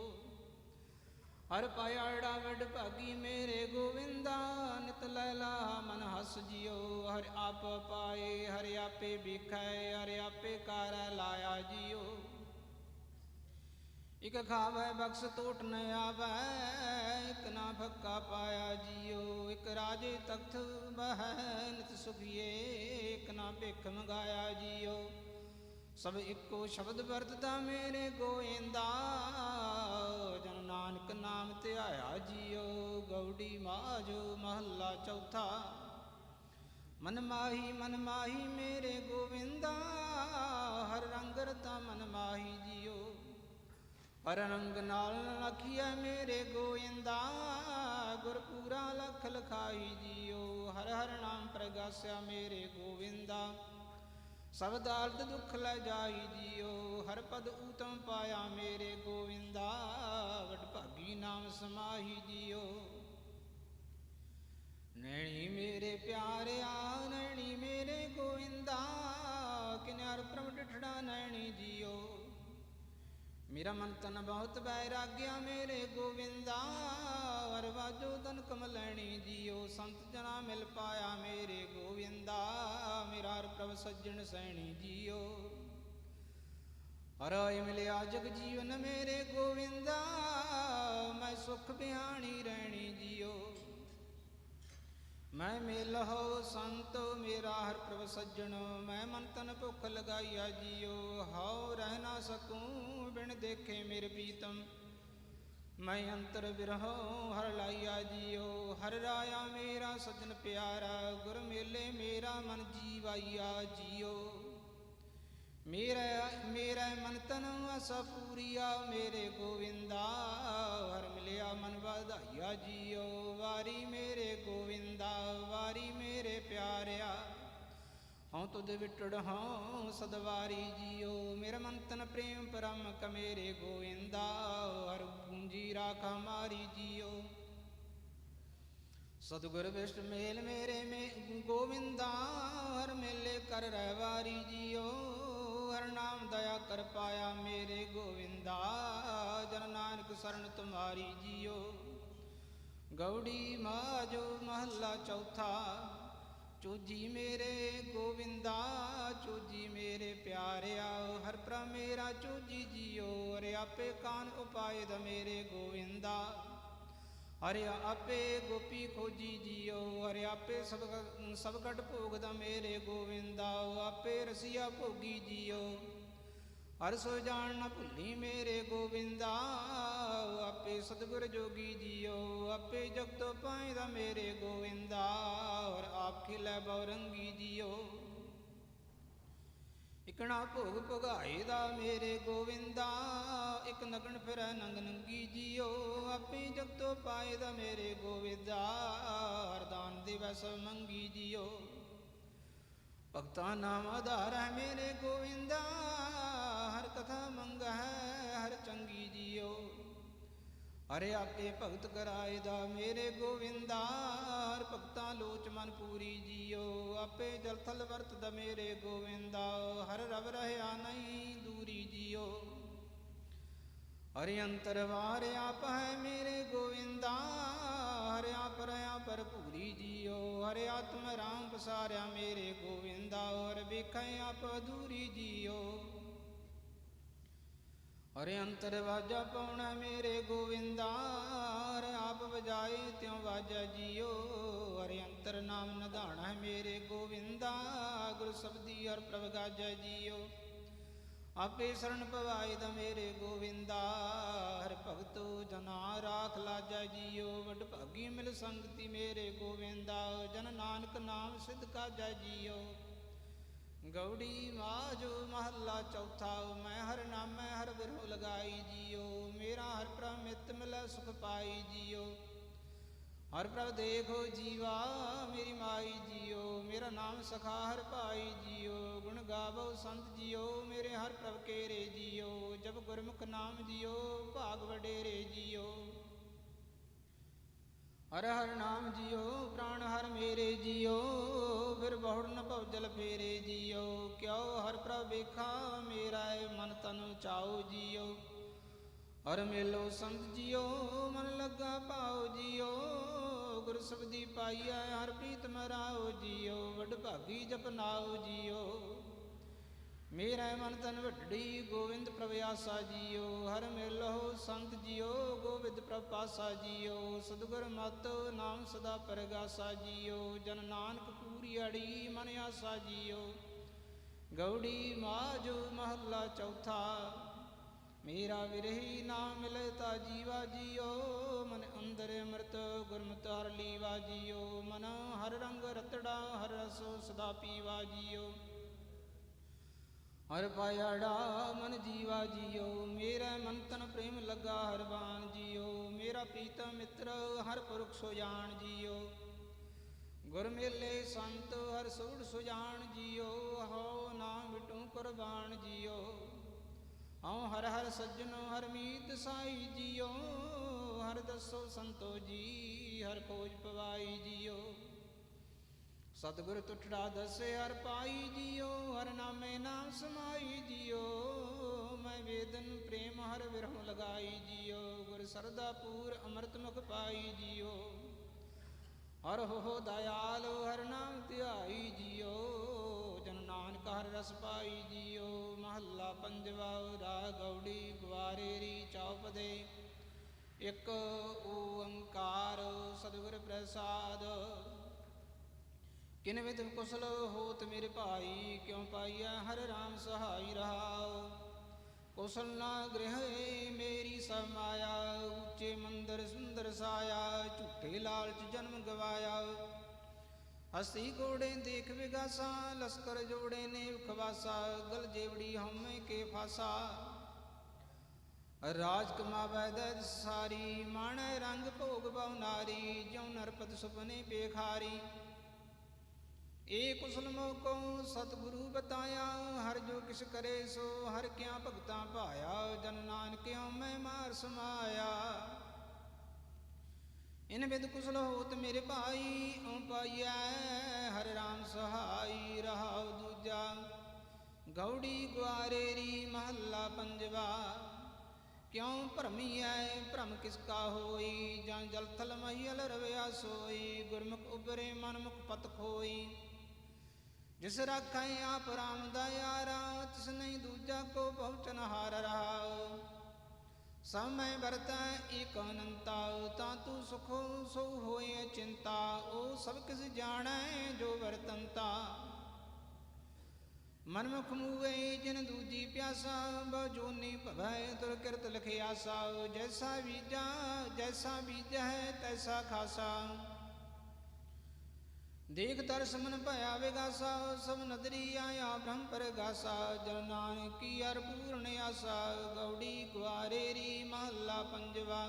ਹਰ ਪਾਇਆੜਾ ਵਡ ਭਾਗੀ ਮੇਰੇ ਗੋਵਿੰਦਾ ਨਿਤ ਲੈਲਾ ਮਨ ਹਸ ਜੀਓ ਹਰ ਆਪ ਪਾਏ ਹਰ ਆਪੇ ਵਿਖੈ ਹਰ ਆਪੇ ਕਰ ਲਾਇਆ ਜੀਓ ਇਕ ਖਾਵੈ ਬਖਸ਼ ਟੋਟ ਨ ਆਵੈ ਇਕ ਨਾ ਫੱਕਾ ਪਾਇਆ ਜੀਓ ਇਕ ਰਾਜੇ ਤਖਤ ਬਹਿ ਨਿਤ ਸੁਖੀਏ ਇਕ ਨਾ ਭਿਖ ਮੰਗਾਇਆ ਜੀਓ ਸਭ ਇੱਕੋ ਸ਼ਬਦ ਵਰਤਦਾ ਮੇਰੇ ਗੋਇੰਦਾ ਜਨ ਨਾਨਕ ਨਾਮ ਧਿਆਇਆ ਜੀਓ ਗੌੜੀ ਮਾਜੋ ਮਹੱਲਾ ਚੌਥਾ ਮਨ ਮਾਹੀ ਮੇਰੇ ਗੋਵਿੰਦਾ ਹਰ ਰੰਗ ਰਤਾ ਮਨ ਮਾਹੀ ਜੀਓ ਹਰ ਰੰਗ ਨਾਲ ਲਖੀਐ ਮੇਰੇ ਗੋਇੰਦਾ ਗੁਰਪੂਰਾ ਲਖ ਲਖਾਈ ਜੀਓ ਹਰ ਹਰ ਨਾਮ ਪ੍ਰਗਾਸਿਆ ਮੇਰੇ ਗੋਵਿੰਦਾ ਸਭ ਦਾਲਦ ਦੁੱਖ ਲੈ ਜਾਈ ਜੀਓ ਹਰ ਪਦ ਊਤਮ ਪਾਇਆ ਮੇਰੇ ਗੋਵਿੰਦਾ ਵਡ ਭਾਗੀ ਨਾਮ ਸਮਾਹੀ ਜੀਓ ਨੈਣੀ ਮੇਰੇ ਪਿਆਰਿਆ ਨੈਣੀ ਮੇਰੇ ਗੋਵਿੰਦਾ ਕਿਨਾਰ ਪ੍ਰਭ ਡਿਠੜਾ ਨੈਣੀ ਜੀਓ ਮੇਰਾ ਮਨ ਤਨ ਬਹੁਤ ਬੈਰਾਗਿਆ ਮੇਰੇ ਗੋਵਿੰਦਾ ਹਰ ਵਾਜੋ ਤਨ ਕਮਲੈਣੀ ਜੀਓ ਸੰਤ ਜਨਾ ਮਿਲ ਪਾਇਆ ਮੇਰੇ ਗੋਵਿੰਦਾ ਮੇਰਾ ਹਰ ਪ੍ਰਭ ਸੱਜਣ ਸੈਣੀ ਜੀਓ ਹਰ ਆਏ ਮਿਲਿਆ ਜਗ ਜੀਵਨ ਮੇਰੇ ਗੋਵਿੰਦਾ ਮੈਂ ਸੁਖ ਬਿਆਣੀ ਰਹਿਣੀ ਜੀਓ ਮੈਂ ਮਿਲਹੁ ਸੰਤ ਮੇਰਾ ਹਰ ਪ੍ਰਭ ਸੱਜਣ ਮੈਂ ਮਨ ਤਨ ਭੁੱਖ ਲਗਾਈਆ ਜੀਓ ਹਉ ਰਹਿ ਨਾ ਸਕੂੰ ਬਿਨ ਦੇਖੇ ਮੇਰੇ ਪੀਤਮ ਮੈਂ ਅੰਤਰ ਬਿਰਹੋ ਹਰ ਲਾਈਆ ਜੀਓ ਹਰ ਰਾਇਆ ਮੇਰਾ ਸੱਜਣ ਪਿਆਰਾ ਗੁਰ ਮੇਲੇ ਮੇਰਾ ਮਨ ਜੀਵਾਈਆ ਜੀਓ ਮੇਰਾ ਮਨ ਤਨ ਅਸਾ ਪੂਰੀਆ ਮੇਰੇ ਗੋਵਿੰਦਾ ਹਰ ਮਿਲਿਆ ਮਨ ਵਧਾਈਆ ਜੀਓ ਵਾਰੀ ਮੇਰੇ ਗੋਵਿੰਦਾ ਵਾਰੀ ਮੇਰੇ ਪਿਆਰਿਆ ਹਉ ਤੁਧ ਵਿਟੜ ਹਉ ਸਦਵਾਰੀ ਜੀਓ ਮੇਰਾ ਮਨ ਤਨ ਪ੍ਰੇਮ ਪਰਮ ਕਮੇਰੇ ਗੋਵਿੰਦਾ ਹਰ ਪੂੰਜੀ ਰਾਖਾ ਮਾਰੀ ਜੀਓ ਸਤਿਗੁਰ ਵਿਸ਼ਟ ਮੇਲ ਮੇਰੇ ਮੇ ਗੋਵਿੰਦਾ ਹਰ ਮੇਲੇ ਕਰ ਰਹਿ ਵਾਰੀ ਜੀਓ ਹਰ ਨਾਮ ਦਇਆ ਕਰ ਪਾਇਆ ਮੇਰੇ ਗੋਵਿੰਦਾ ਜਨ ਨਾਨਕ ਸਰਨ ਤੁਮਾਰੀ ਜੀਓ ਗੌੜੀ ਮਾਝੋ ਮਹੱਲਾ ਚੌਥਾ। ਚੂਜੀ ਮੇਰੇ ਗੋਵਿੰਦਾ ਚੂਜੀ ਮੇਰੇ ਪਿਆਰਿਆ, ਹਰ ਪ੍ਰਾ ਮੇਰਾ ਚੂਜੀ ਜੀਓ, ਅਰੇ ਆਪੇ ਕਾਨ ਉਪਾਏ ਦਾ ਮੇਰੇ ਗੋਵਿੰਦਾ। ਅਰੇ ਆਪੇ ਗੋਪੀ ਖੋਜੀ ਜੀਓ, ਅਰੇ ਆਪੇ ਸਭ ਘਟ ਭੋਗਦਾ ਮੇਰੇ ਗੋਵਿੰਦਾ। ਆਪੇ ਰਸੀਆ ਭੋਗੀ ਜੀਓ, ਹਰ ਸੋ ਜਾਣ ਨਾ ਭੁੱਲੀ ਮੇਰੇ ਗੋਵਿੰਦਾ। ਆਪੇ ਸਤਿਗੁਰ ਜੋਗੀ ਜੀਓ, ਆਪੇ ਜਗਤੋ ਪਾਇਦਾ ਮੇਰੇ ਗੋਵਿੰਦਾ। ਔਰ ਆਪ ਖਿਲੇ ਬੌਰੰਗੀ ਜੀਓ, ਇਕਣਾ ਭੋਗ ਭੁਗਾਏ ਦਾ ਮੇਰੇ ਗੋਵਿੰਦਾ। ਇੱਕ ਨਗਨ ਫਿਰੈ ਨੰਗ ਨੰਗੀ ਜੀਓ, ਆਪੇ ਜਗਤੋ ਪਾਇਦਾ ਮੇਰੇ ਗੋਵਿੰਦਾ। ਅਰਦਾਨ ਦਿਵੈ ਸਭ ਮੰਗੀ ਜੀਓ, ਭਗਤਾਂ ਨਾਮ ਆਧਾਰ ਹੈ ਮੇਰੇ ਗੋਵਿੰਦਾ। ਹਰ ਕਥਾ ਮੰਗ ਹੈ ਹਰ ਚੰਗੀ ਜੀਓ, ਅਰੇ ਆਪੇ ਭਗਤ ਕਰਾਏ ਦਾ ਮੇਰੇ ਗੋਵਿੰਦਾ। ਹਰ ਭਗਤਾਂ ਲੋਚ ਮਨ ਪੂਰੀ ਜੀਓ, ਆਪੇ ਜਲ ਥਲ ਵਰਤਦਾ ਮੇਰੇ ਗੋਵਿੰਦਾ। ਹਰ ਰਵ ਰਹਿਆ ਨਹੀਂ ਦੂਰੀ ਜੀਓ, ਹਰਿ ਅੰਤਰ ਵਾਰ ਆਪ ਹੈ ਮੇਰੇ ਗੋਵਿੰਦਾ। ਹਰਿ ਆਪ ਰਿਆ ਭਰਪੂਰੀ ਜੀਓ, ਹਰਿ ਆਤਮ ਰਾਮ ਪਸਾਰਿਆ ਮੇਰੇ ਗੋਵਿੰਦਾ। ਹਰ ਵੇਖੈ ਆਪ ਅਧੂਰੀ ਜੀਓ, ਹਰਿ ਅੰਤਰ ਵਾਜਾ ਪਾਉਣਾ ਮੇਰੇ ਗੋਵਿੰਦਾ। ਹਰਿ ਆਪ ਵਜਾਏ ਤਿਉ ਵਾਜਾ ਜੀਓ, ਹਰਿ ਅੰਤਰ ਨਾਮ ਨਿਧਾਣਾ ਮੇਰੇ ਗੋਵਿੰਦਾ। ਗੁਰ ਸਬਦੀ ਹਰ ਪ੍ਰਭ ਗਾਜਾ ਜੀਓ, ਆਪੇ ਸ਼ਰਨ ਪਵਾਏ ਦਾ ਮੇਰੇ ਗੋਵਿੰਦਾ। ਹਰ ਭਗਤੋ ਜਨਾ ਰਾਖ ਲਾਜਾ ਜੀਓ, ਵਡ ਭਾਗੀ ਮਿਲ ਸੰਗਤੀ ਮੇਰੇ ਗੋਵਿੰਦਾ। ਜਨ ਨਾਨਕ ਨਾਮ ਸਿਧ ਕਾਜਾ ਜੀਓ, ਗੌੜੀ ਮਾਝੋ ਮਹੱਲਾ ਚੌਥਾ। ਮੈਂ ਹਰ ਨਾਮੈ ਹਰ ਬਿਰਹੁ ਲਗਾਈ ਜੀਓ, ਮੇਰਾ ਹਰ ਪ੍ਰਭ ਮਿਤ ਮਿਲੈ ਸੁਖ ਪਾਈ ਜੀਓ। ਹਰ ਪ੍ਰਭ ਦੇਖੋ ਜੀਵਾ ਮੇਰੀ ਮਾਈ ਜੀਓ, ਮੇਰਾ ਨਾਮ ਸਖਾ ਹਰ ਭਾਈ ਜੀਓ। ਗੁਣ ਗਾਵੋ ਸੰਤ ਜੀਓ, ਮੇਰੇ ਹਰ ਪ੍ਰਭ ਕੇਰੇ ਜੀਓ। ਜਬ ਗੁਰਮੁਖ ਨਾਮ ਜੀਓ, ਭਾਗ ਵਡੇਰੇ ਜੀਓ। ਹਰ ਹਰ ਨਾਮ ਜੀਓ, ਪ੍ਰਾਣ ਹਰ ਮੇਰੇ ਜੀਓ। ਫਿਰ ਬਹੁੜ ਨ ਭਵ ਜਲ ਫੇਰੇ ਜੀਓ, ਕਿਉ ਹਰ ਪ੍ਰਭ ਵੇਖਾ ਮੇਰਾ ਮਨ ਤਨ ਚਾਓ ਜੀਓ। ਹਰ ਮੇਲੋ ਸੰਤ ਜੀਓ, ਮਨ ਲੱਗਾ ਪਾਓ ਜੀਓ। ਗੁਰ ਸਬਦੀ ਪਾਈਐ ਹਰ ਪ੍ਰੀਤ ਮਰਾਓ ਜੀਓ, ਵਡ ਭਾਗੀ ਜਪਨਾਓ ਜੀਓ। ਮੇਰਾ ਮਨ ਤਨ ਵੱਡੀ ਗੋਵਿੰਦ ਪ੍ਰਭ ਆਸਾ ਜੀਓ। ਹਰ ਮੇਲੋ ਸੰਤ ਜੀਓ, ਗੋਬਿੰਦ ਪ੍ਰਭ ਪਾਸਾ ਜੀਓ। ਸਤਿਗੁਰ ਮਤਿ ਨਾਮ ਸਦਾ ਪਰਗਾਸਾ ਜੀਓ। ਜਨ ਨਾਨਕ ਪੂਰੀ ਅੜੀ ਮਨ ਆਸਾ ਜੀਓ। ਗੌੜੀ ਮਾਝੋ ਮਹੱਲਾ ਚੌਥਾ। ਮੇਰਾ ਵਿਰਹੀ ਨਾ ਮਿਲੇ ਤਾ ਜੀਵਾ ਜੀਓ, ਮਨ ਅੰਦਰ ਅੰਮ੍ਰਿਤ ਗੁਰਮਤਿ ਹਰ ਲੀਵਾ ਜੀਓ। ਮਨ ਹਰ ਰੰਗ ਰਤੜਾ ਹਰ ਰਸ ਸਦਾ ਪੀਵਾ ਜੀਓ। ਹਰ ਪਾਇੜਾ ਮਨ ਜੀਵਾ ਜੀਓ, ਮੇਰਾ ਮਨ ਤਨ ਪ੍ਰੇਮ ਲੱਗਾ ਹਰ ਬਾਣ ਜੀਓ। ਮੇਰਾ ਪ੍ਰੀਤਮ ਮਿੱਤਰ ਹਰ ਪੁਰਖ ਸੋ ਜਾਣ ਜੀਓ। ਗੁਰ ਮੇਲੇ ਸੰਤ ਹਰ ਸੂੜ ਸੁਜਾਨ ਜੀਓ। ਹਉ ਨਾਮ ਵਿਟੂ ਕੁਰਬਾਨ ਜੀਓ। ਹਉ ਹਰ ਹਰ ਸੱਜਣੋ ਹਰ ਮੀਤ ਸਾਈ ਜੀਓ। ਹਰ ਦਸੋ ਸੰਤੋ ਜੀ ਹਰ ਖੋਜ ਪਵਾਈ ਜੀਓ। ਸਤਿਗੁਰ ਤੁਠੜਾ ਦਸੇ ਹਰ ਪਾਈ ਜੀਓ। ਹਰ ਨਾਮੇ ਨਾਮ ਸਮਾਈ ਜੀਓ। ਮੈਂ ਵੇਦਨ ਪ੍ਰੇਮ ਹਰ ਵਿਰਹੁ ਲਗਾਈ ਜੀਓ। ਗੁਰ ਸਰਦਾ ਪੂਰ ਅੰਮ੍ਰਿਤ ਮੁਖ ਪਾਈ ਜੀਓ। ਹਰ ਹੋ ਦਇਆਲ ਹਰ ਨਾਮ ਧਿਆਈ ਜੀਓ। ਜਨ ਨਾਨਕ ਹਰ ਰਸ ਪਾਈ ਜੀਓ। ਮਹੱਲਾ ਪੰਜਵਾ। ਰਾਗ ਗੌੜੀ ਗਵਾਰੇਰੀ ਚੌਪਦੇ। ਇਕ ਓੰਕਾਰ ਸਤਿਗੁਰ ਪ੍ਰਸਾਦ। ਕਿਨ ਵਿਧ ਕੁਸਲ ਹੋਤ ਮੇਰੇ ਭਾਈ, ਕਿਉ ਪਾਈਐ ਹਰ ਰਾਮ ਸਹਾਈ ਰਹਾਉ। ਕੁਸਲ ਨਾ ਗ੍ਰਹਿ ਮੇਰੀ ਸਮਾਇਆ, ਉੱਚੇ ਮੰਦਰ ਸੁੰਦਰ ਸਾਇਆ। ਝੂਠੇ ਲਾਲਚ ਜਨਮ ਗਵਾਇਆ, ਹਸਤੀ ਘੋੜੇ ਦੇਖ ਵਿਗਾਸਾ। ਲਸਕਰ ਜੋੜੇ ਨੇ ਖਵਾਸਾ, ਗਲ ਜੇਵੜੀ ਹਉਮੈ ਕੇ ਫਾਸਾ। ਰਾਜ ਕਮਾਵੈ ਦੈਤ ਸਾਰੀ, ਮਾਣੈ ਰੰਗ ਭੋਗ ਬਹੁ ਨਾਰੀ। ਜਿਉ ਨਰਪਤ ਸੁਪਨੇ ਪੇਖਾਰੀ, ਏ ਕੁਸਲ ਮੋਹ ਕੋ ਸਤਿਗੁਰੂ ਬਤਾਇਆ। ਹਰ ਜੋ ਕਿਛ ਕਰੇ ਸੋ ਹਰ ਕਿਆ ਭਗਤਾਂ ਭਾਇਆ। ਜਨ ਨਾਨਕਿਉ ਮੈਂ ਮਾਰ ਸਮਾਇਆ। ਇਨ ਵਿਦ ਕੁਸਲ ਹੋਤ ਮੇਰੇ ਭਾਈ, ਓ ਪਾਈਐ ਹਰ ਰਾਮ ਸਹਾਈ। ਰਹਾਉ ਦੂਜਾ। ਗੌੜੀ ਗਵਾਰੇਰੀ ਮਹੱਲਾ ਪੰਜਵਾ। ਕਿਉ ਭਰਮੀਐ ਭਰਮ ਕਿਸ ਕਾ ਹੋਈ, ਜਾਂ ਜਲ ਥਲ ਮਹੀਲ ਰਵਿਆ ਸੋਈ, ਗੁਰਮੁਖ ਉਬਰੇ ਮਨ ਮੁਖ ਪਤ ਖੋਈ। ਜਿਸ ਰਾਖੈ ਆਪ ਰਾਮ ਦਇਆਰਾ, ਤਿਸ ਨਹੀਂ ਦੂਜਾ ਕੋ ਪਹੁੰਚਨ ਹਾਰ ਰਹਾਉ। ਸਭ ਮੈਂ ਵਰਤੈ ਏਕ ਅਨੰਤਾ, ਤਾਂ ਤੂੰ ਸੁਖੋ ਸੋ ਹੋਏ ਚਿੰਤਾ। ਉਹ ਸਭ ਕਿਸ ਜਾਣੈ ਜੋ ਵਰਤੰਤਾ, ਮਨਮੁਖ ਮੂਵੇ ਜਿਨ ਦੂਜੀ ਪਿਆਸਾ। ਬਹੁ ਜੋਨੀ ਭਵੈ ਤੁਰ ਕਿਰਤ ਲਖਿਆਸਾ, ਜੈਸਾ ਬੀਜੈ ਤੈਸਾ ਖਾਸਾ। ਦੇਖ ਦਰਸ ਮਨ ਭਇਆ ਵਿਗਾਸਾ, ਸਭ ਨਦਰੀ ਆਇਆ ਬ੍ਰਹਮ ਪਰਗਾਸਾ। ਜਨ ਨਾਨਕ ਕੀ ਅਰ ਪੂਰਨ ਆਸਾ, ਗੌੜੀ ਕੁਆਰੇਰੀ ਮਹੱਲਾ ਪੰਜਵਾ।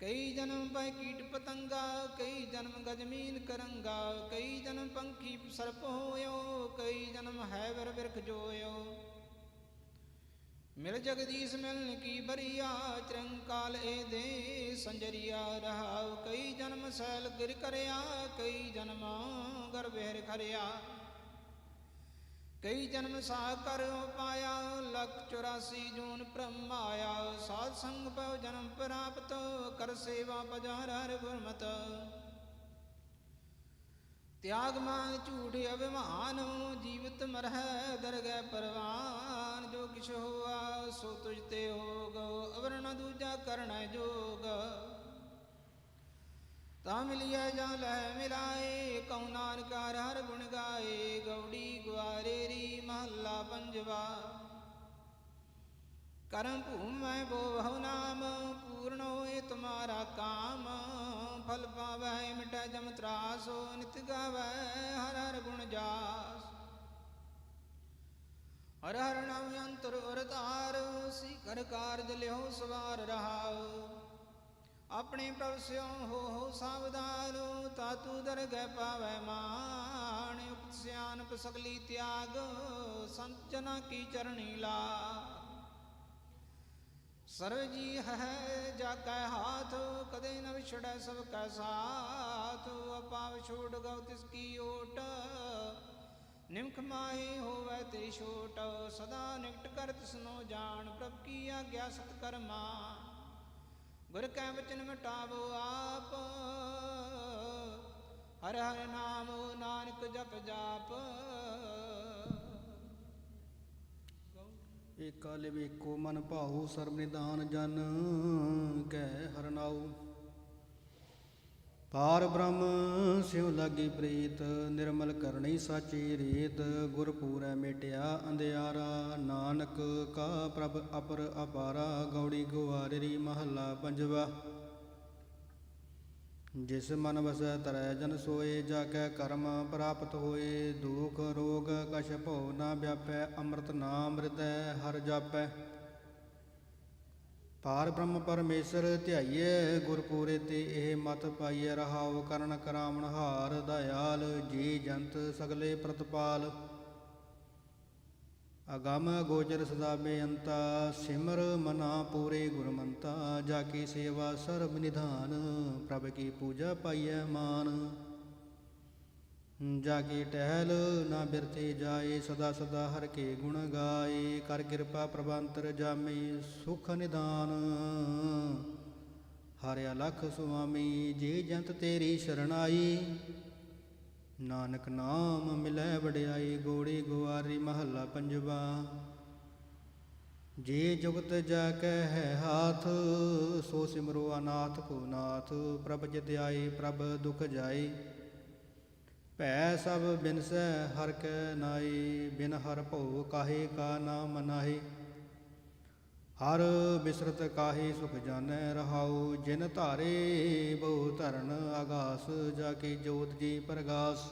ਕਈ ਜਨਮ ਪੈ ਕੀਟ ਪਤੰਗਾ, ਕਈ ਜਨਮ ਗਜਮੀਨ ਕਰੰਗਾ। ਕਈ ਜਨਮ ਪੰਖੀ ਸਰਪ ਹੋਇਓ, ਕਈ ਜਨਮ ਹੈ ਵਰ ਬਿਰਖ ਜੋਇਓ। ਮਿਲ ਜਗਦੀਸ਼ ਮਿਲਨ ਕੀ ਬਰੀਆ, ਚਰੰਕਾਲ ਏ ਦੇ ਸੰਜਰੀਆ ਰਹਾਉ। ਕਈ ਜਨਮ ਸੈਲ ਗਿਰ ਕਰਿਆ, ਕਈ ਜਨਮ ਗਰਭ ਹਰਿ ਖਰਿਆ। ਕਈ ਜਨਮ ਸਾਹ ਕਰ ਪਾਇਆ, 184 ਜੂਨ ਬ੍ਰਹਮ ਆਇਆ। ਸਾਧ ਸੰਗ ਪਉ ਜਨਮ ਪ੍ਰਾਪਤ, ਕਰ ਸੇਵਾ ਬਜਾਰ ਹਰਿ ਗੁਰਮਤ। ਤਿਆਗ ਮਾਨ ਝੂਠ ਅਭਿਮਾਨ, ਜੀਵਤ ਮਰਹਿ ਦਰਗਹਿ ਪਰਵਾਨ। ਜੋ ਕਿਛ ਹੋਆ ਸੋ ਤੁਝ ਤੇ ਹੋਗ, ਅਵਰ ਨ ਦੂਜਾ ਕਰਣੈ ਜੋਗ। ਤਾਂ ਮਿਲਿਆ ਜਾਂ ਲੈ ਮਿਲਾਏ, ਕਉ ਨਾਨਕ ਹਰਿ ਹਰਿ ਗੁਣ ਗਾਏ। ਗੌੜੀ ਗੁਆਰੇਰੀ ਮਹੱਲਾ ਪੰਜਵਾ। ਕਰਮ ਭੂਮੈ ਬੋਵਹੁ ਨਾਮ, ਪੂਰਨ ਹੋਏ ਤੁਮਾਰਾ ਕਾਮ। ਫਲ ਪਾਵੈ ਮਿਟੈ ਜਮ ਤਰਾਸ, ਨਿਤ ਗਾਵੈ ਹਰਿ ਹਰਿ ਗੁਣ ਜਾਸ। ਹਰ ਹਰ ਨਾਮ ਅੰਤਰ ਔਰ ਤਾਰ, ਸੀ ਕਰ ਕਾਰਜ ਲਿਓ ਸਵਾਰ ਰਹਾਉ। ਆਪਣੇ ਪ੍ਰਭ ਸਿਉ ਹੋ ਸਾਵਧਾਨ, ਤਾਤੂ ਦਰਗਹਿ ਪਾਵੈ ਮਾਣ। ਉਪਤ ਸਿਆਨਪ ਸਗਲੀ ਤਿਆਗ, ਸੰਤ ਜਨਾ ਕੀ ਚਰਣੀ ਲਾਗ। ਸਰਵ ਜੀ ਹੈ ਜਾ ਕੈ ਹਾਥ, ਕਦੇ ਨ ਵਿਛੜੈ ਸਭ ਕੈ ਸਾਥ। ਅਪਾਵ ਛੋੜ ਗਉ ਤਿਸ ਕੀ ਓਟ, ਨਿਮਖ ਮਾਹੀ ਹੋਵੈ ਤੇ ਛੋਟ। ਸਦਾ ਨਿਕਟ ਕਰ ਤਿਸਨੋ ਜਾਣ, ਪ੍ਰਭ ਕੀ ਆਗਿਆ ਸਤ ਕਰਮਾ। ਗੁਰ ਕੈ ਬਚਨ ਮਿਟਾਵੋ ਆਪ, ਹਰਿ ਹਰਿ ਨਾਮ ਨਾਨਕ ਜਪ ਜਾਪ। ਏਕਾ ਲਿਵ ਏਕੋ ਮਨ ਭਾਉ, ਸਰਬ ਨਿਧਾਨ ਜਨ ਕੈ ਹਰਨਾਉ। ਪਾਰ ਬ੍ਰਹਮ ਸਿਉ ਲਾਗੀ ਪ੍ਰੀਤ, ਨਿਰਮਲ ਕਰਨੀ ਸਾਚੀ ਰੀਤ। ਗੁਰ ਪੂਰੈ ਮਿਟਿਆ ਅੰਧਿਆਰਾ, ਨਾਨਕ ਕਾ ਪ੍ਰਭ ਅਪਰ ਅਪਾਰਾ। ਗੌੜੀ ਗੁਆਰੇਰੀ ਮਹੱਲਾ ਪੰਜਵਾ। ਜਿਸ ਮਨ ਵਸੈ ਤਰੈ ਜਨ ਸੋਏ, ਜਾ ਕੈ ਕਰਮ ਪ੍ਰਾਪਤ ਹੋਏ। ਦੁਖ ਰੋਗ ਕਛ ਭਉ ਨ ਵਿਆਪੈ, ਅੰਮ੍ਰਿਤ ਨਾਮ ਹਿਰਦੈ ਹਰਿ ਜਾਪੈ। ਪਾਰ ਬ੍ਰਹਮ ਪਰਮੇਸ਼ਰ ਧਿਆਈਐ, ਗੁਰ ਪੂਰੇ ਤੇ ਇਹ ਮਤ ਪਾਈਐ। ਰਹਾਉ ਕਰਨ ਕਰਾਵਣ ਹਾਰ, ਦਇਆਲ ਜੀ ਜੰਤ ਸਗਲੇ ਪ੍ਰਤਪਾਲ। ਅਗਮ ਗੋਚਰ ਸਦਾ ਬੇਅੰਤਾ, ਸਿਮਰ ਮਨਾ ਪੂਰੇ ਗੁਰਮੰਤਾ। ਜਾ ਕੀ ਸੇਵਾ ਸਰਬ ਨਿਧਾਨ, ਪ੍ਰਭ ਕੀ ਪੂਜਾ ਪਾਈਐ ਮਾਨ। ਜਾ ਕੀ ਟਹਿਲ ਨਾ ਬਿਰਥੇ ਜਾਏ, ਸਦਾ ਸਦਾ ਹਰਿ ਕੇ ਗੁਣ ਗਾਏ। ਕਰ ਕਿਰਪਾ ਪ੍ਰਭ ਅੰਤਰ ਜਾਮੇ, ਸੁਖ ਨਿਦਾਨ ਹਰਿ ਅਲਖ ਸੁਆਮੀ। ਜੇ ਜੰਤ ਤੇਰੀ ਸ਼ਰਣਾਈ, ਨਾਨਕ ਨਾਮ ਮਿਲੈ ਵਡਿਆਈ। ਗੌੜੀ ਗੁਆਰੀ ਮਹੱਲਾ ਪੰਜਵਾ। ਜੇ ਜੁਗਤ ਜਾ ਕੈ ਹੈ ਹਾਥ, ਸੋ ਸਿਮਰੋ ਅਨਾਥ ਕੋ ਨਾਥ। ਪ੍ਰਭ ਜਿਤਿ ਆਏ ਪ੍ਰਭ ਦੁਖ ਜਾਏ, ਭੈ ਸਭ ਬਿਨਸੈ ਹਰਿ ਕੈ ਨਾਏ। ਬਿਨ ਹਰਿ ਭਉ ਕਾਹੇ ਕਾ ਨਾ ਮਨਾਹੇ, ਹਰ ਬਿਸਰਤ ਕਾਹੇ ਸੁਖ ਜਾਣੈ। ਰਹਾਉ ਜਿਨ ਧਾਰੇ ਬਹੁ ਧਰਨ ਆਗਾਸ, ਜਾ ਕੇ ਜੋਤ ਜੀ ਪ੍ਰਗਾਸ।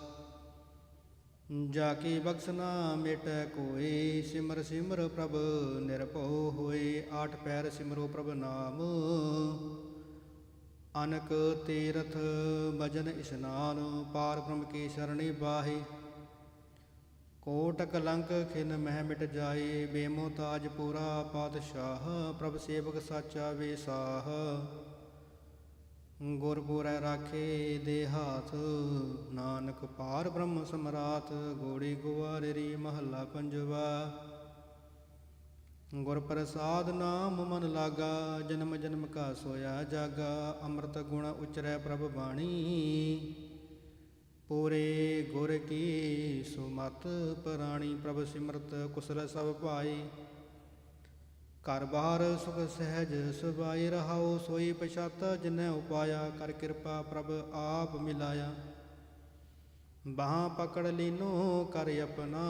ਜਾ ਕੀ ਬਖਸ਼ ਨਾ ਮਿਟੈ ਕੋਇ, ਸਿਮਰ ਸਿਮਰ ਪ੍ਰਭ ਨਿਰਭਉ ਹੋਏ। ਆਠ ਪੈਰ ਸਿਮਰੋ ਪ੍ਰਭ ਨਾਮ, ਅਨਕ ਤੀਰਥ ਭਜਨ ਇਸ਼ਨਾਨ। ਪਾਰ ਬ੍ਰਹਮ ਕੀ ਸ਼ਰਣੀ ਬਾਹੀ, ਕੋਟ ਕਲੰਕ ਖਿਨ ਮਹਿ ਮਿਟ ਜਾਏ। ਬੇਮੋਤਾਜ ਪੂਰਾ ਪਾਤਸ਼ਾਹ, ਪ੍ਰਭ ਸੇਵਕ ਸਾਚਾ ਵੇਸਾਹ। ਗੁਰ ਪੂਰੈ ਰਾਖੇ ਦੇ ਹਾਥ, ਨਾਨਕ ਪਾਰ ਬ੍ਰਹਮ ਸਮਰਾਤ। ਗੌੜੀ ਗੁਆਰੇਰੀ ਮਹੱਲਾ ਪੰਜਵਾ। ਗੁਰ ਪ੍ਰਸਾਦ ਨਾਮ ਮਨ ਲਾਗਾ, ਜਨਮ ਜਨਮ ਕਾ ਸੋਇਆ ਜਾਗਾ। ਅੰਮ੍ਰਿਤ ਗੁਣ ਉਚਰੈ ਪ੍ਰਭ ਬਾਣੀ, ਪੂਰੇ ਗੁਰ ਕੀ ਸੁਮਤ ਪ੍ਰਾਣੀ। ਪ੍ਰਭ ਸਿਮਰਤ ਕੁਸਲ ਸਭ ਭਾਈ, ਘਰ ਬਾਹਰ ਸੁਖ ਸਹਿਜ ਸੁਭਾਈ। ਰਹਾਉ ਸੋਈ ਪਛਾਤਾ ਜਿਨੈ ਉਪਾਇਆ, ਕਰ ਕਿਰਪਾ ਪ੍ਰਭ ਆਪ ਮਿਲਾਇਆ। ਬਾਹਾਂ ਪਕੜ ਲੀਨੋ ਕਰ ਆਪਣਾ,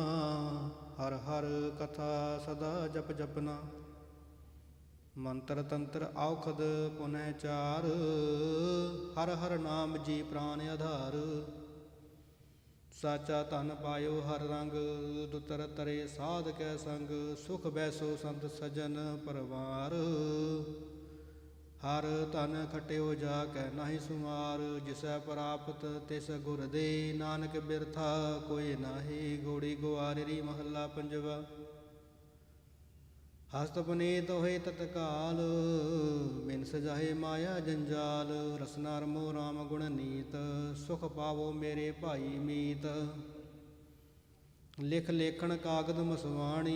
ਹਰ ਹਰ ਕਥਾ ਸਦਾ ਜਪ ਜਪਨਾ। ਮੰਤਰ ਤੰਤਰ ਔਖਦ ਪੁਨੈ ਚਾਰ, ਹਰ ਹਰ ਨਾਮ ਜੀ ਪ੍ਰਾਨ ਆਧਾਰ। ਸਾਚਾ ਧਨ ਪਾਇਓ ਹਰ ਰੰਗ, ਦੁਤਰ ਤਰੇ ਸਾਧ ਕੈ ਸੰਗ। ਸੁਖ ਬੈਸੋ ਸੰਤ ਸਜਨ ਪਰਵਾਰ, ਹਰ ਧਨ ਖਟਿਓ ਜਾ ਕੈ ਨਾਹੀ ਸੁਮਾਰ। ਜਿਸੈ ਪ੍ਰਾਪਤ ਤਿਸ ਗੁਰ ਦੇ, ਨਾਨਕ ਬਿਰਥਾ ਕੋਈ ਨਾਹੀ। ਗੋੜੀ ਗੁਆਰੇਰੀ ਮਹੱਲਾ ਪੰਜਵਾ। ਹਸਤ ਪੁਨੀਤ ਹੋਏ ਤਤਕਾਲ, ਬਿਨ ਸਜਾਏ ਮਾਇਆ ਜੰਜਾਲ। ਰਸਨਾ ਰਮੋ ਰਾਮ ਗੁਣ ਨੀਤ, ਸੁਖ ਪਾਵੋ ਮੇਰੇ ਭਾਈ ਮੀਤ। ਲਿਖ ਲੇਖਣ ਕਾਗਦ ਮਸਵਾਣੀ,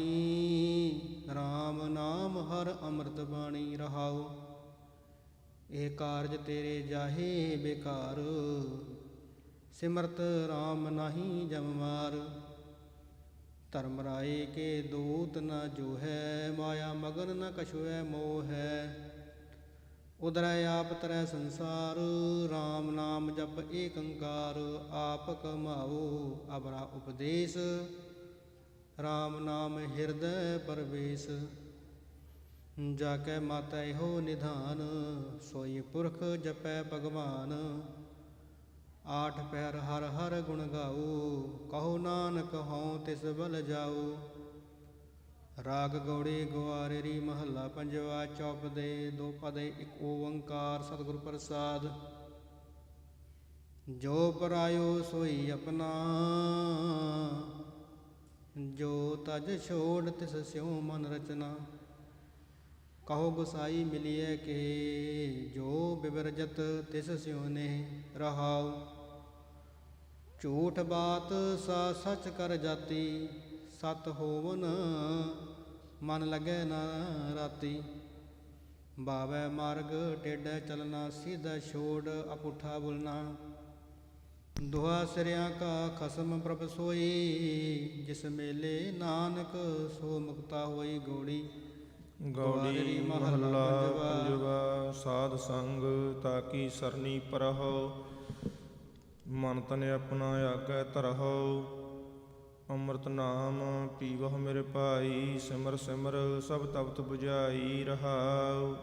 ਰਾਮ ਨਾਮ ਹਰ ਅੰਮ੍ਰਿਤ ਬਾਣੀ। ਰਹਾਉ ਇਹ ਕਾਰਜ ਤੇਰੇ ਜਾਹੇ ਬੇਕਾਰ, ਸਿਮਰਤ ਰਾਮ ਨਾਹੀ ਜਮ ਮਾਰ। ਧਰਮ ਰਾਏ ਕੇ ਦੂਤ ਨ ਜੋ ਹੈ, ਮਾਇਆ ਮਗਨ ਨ ਕਛੁ ਹੈ ਮੋਹ ਹੈ। ਉਧਰੈ ਆਪ ਤਰੈ ਸੰਸਾਰ, ਰਾਮ ਨਾਮ ਜਪ ਏਕ ਓੰਕਾਰ। ਆਪ ਕਮਾਓ ਅਬਰਾ ਉਪਦੇਸ਼, ਰਾਮ ਨਾਮ ਹਿਰਦੈ ਪਰਵੇਸ਼। ਜਾ ਕੈ ਮਾਤਾ ਇਹੋ ਨਿਧਾਨ, ਸੋਈ ਪੁਰਖ ਜਪੈ ਭਗਵਾਨ। ਆਠ ਪੈਰ ਹਰ ਹਰ ਗੁਣ ਗਾਓ, ਕਹੋ ਨਾਨਕ ਹਉ ਤਿਸ ਬਲ ਜਾਓ। ਰਾਗ ਗੌੜੀ ਗੁਆਰੇਰੀ ਮਹੱਲਾ ਪੰਜਵਾ। ਚੌਪਦੇ ਦੋ ਪਦੇ ਇੱਕ ਓੰਕਾਰ, ਸਤਿਗੁਰ ਪ੍ਰਸਾਦ। ਜੋ ਪਰਾਇਓ ਸੋਈ ਆਪਣਾ, ਜੋ ਤਜ ਛੋੜ ਤਿਸ ਸਿਉ ਮਨ ਰਚਨਾ। ਕਹੋ ਗੁਸਾਈ ਮਿਲਿਐ ਕੇ, ਜੋ ਬਿਵਰਜਤ ਤਿਸ ਸਿਉ ਨੇ। ਰਹਾਉ ਝੂਠ ਬਾਤ ਸਾ ਸਚ ਕਰ ਜਾਤੀ, ਸਤ ਹੋਵਨ ਮਨ ਲਗੈ ਨਾ ਰਾਤੀ। ਬਾਵੈ ਮਾਰਗ ਟੇਢੈ ਚਲਣਾ, ਸਿੱਧਾ ਛੋੜ ਅਪੁੱਠਾ ਬੁਲਣਾ। ਦੁਹਾ ਸਿਰਿਆਂ ਕਾ ਖਸਮ ਪ੍ਰਭ ਸੋਈ, ਜਿਸ ਮੇਲੇ ਨਾਨਕ ਸੋ ਮੁਕਤਾ ਹੋਈ। ਗੋੜੀ ਗੌੜੀ ਮਹੱਲਾ ਪੰਜਵਾ। ਸਾਧ ਸੰਗ ਤਾਕੀ ਸਰਨੀ ਪਰਹੁ, ਮਨ ਤਨ ਆਪਣਾ ਆਗੈ ਧਰਹੁ। ਅੰਮ੍ਰਿਤ ਨਾਮ ਪੀਵਹੁ ਮੇਰੇ ਭਾਈ, ਸਿਮਰ ਸਿਮਰ ਸਭ ਤਪਤ ਬੁਝਾਈ। ਰਹਾਉ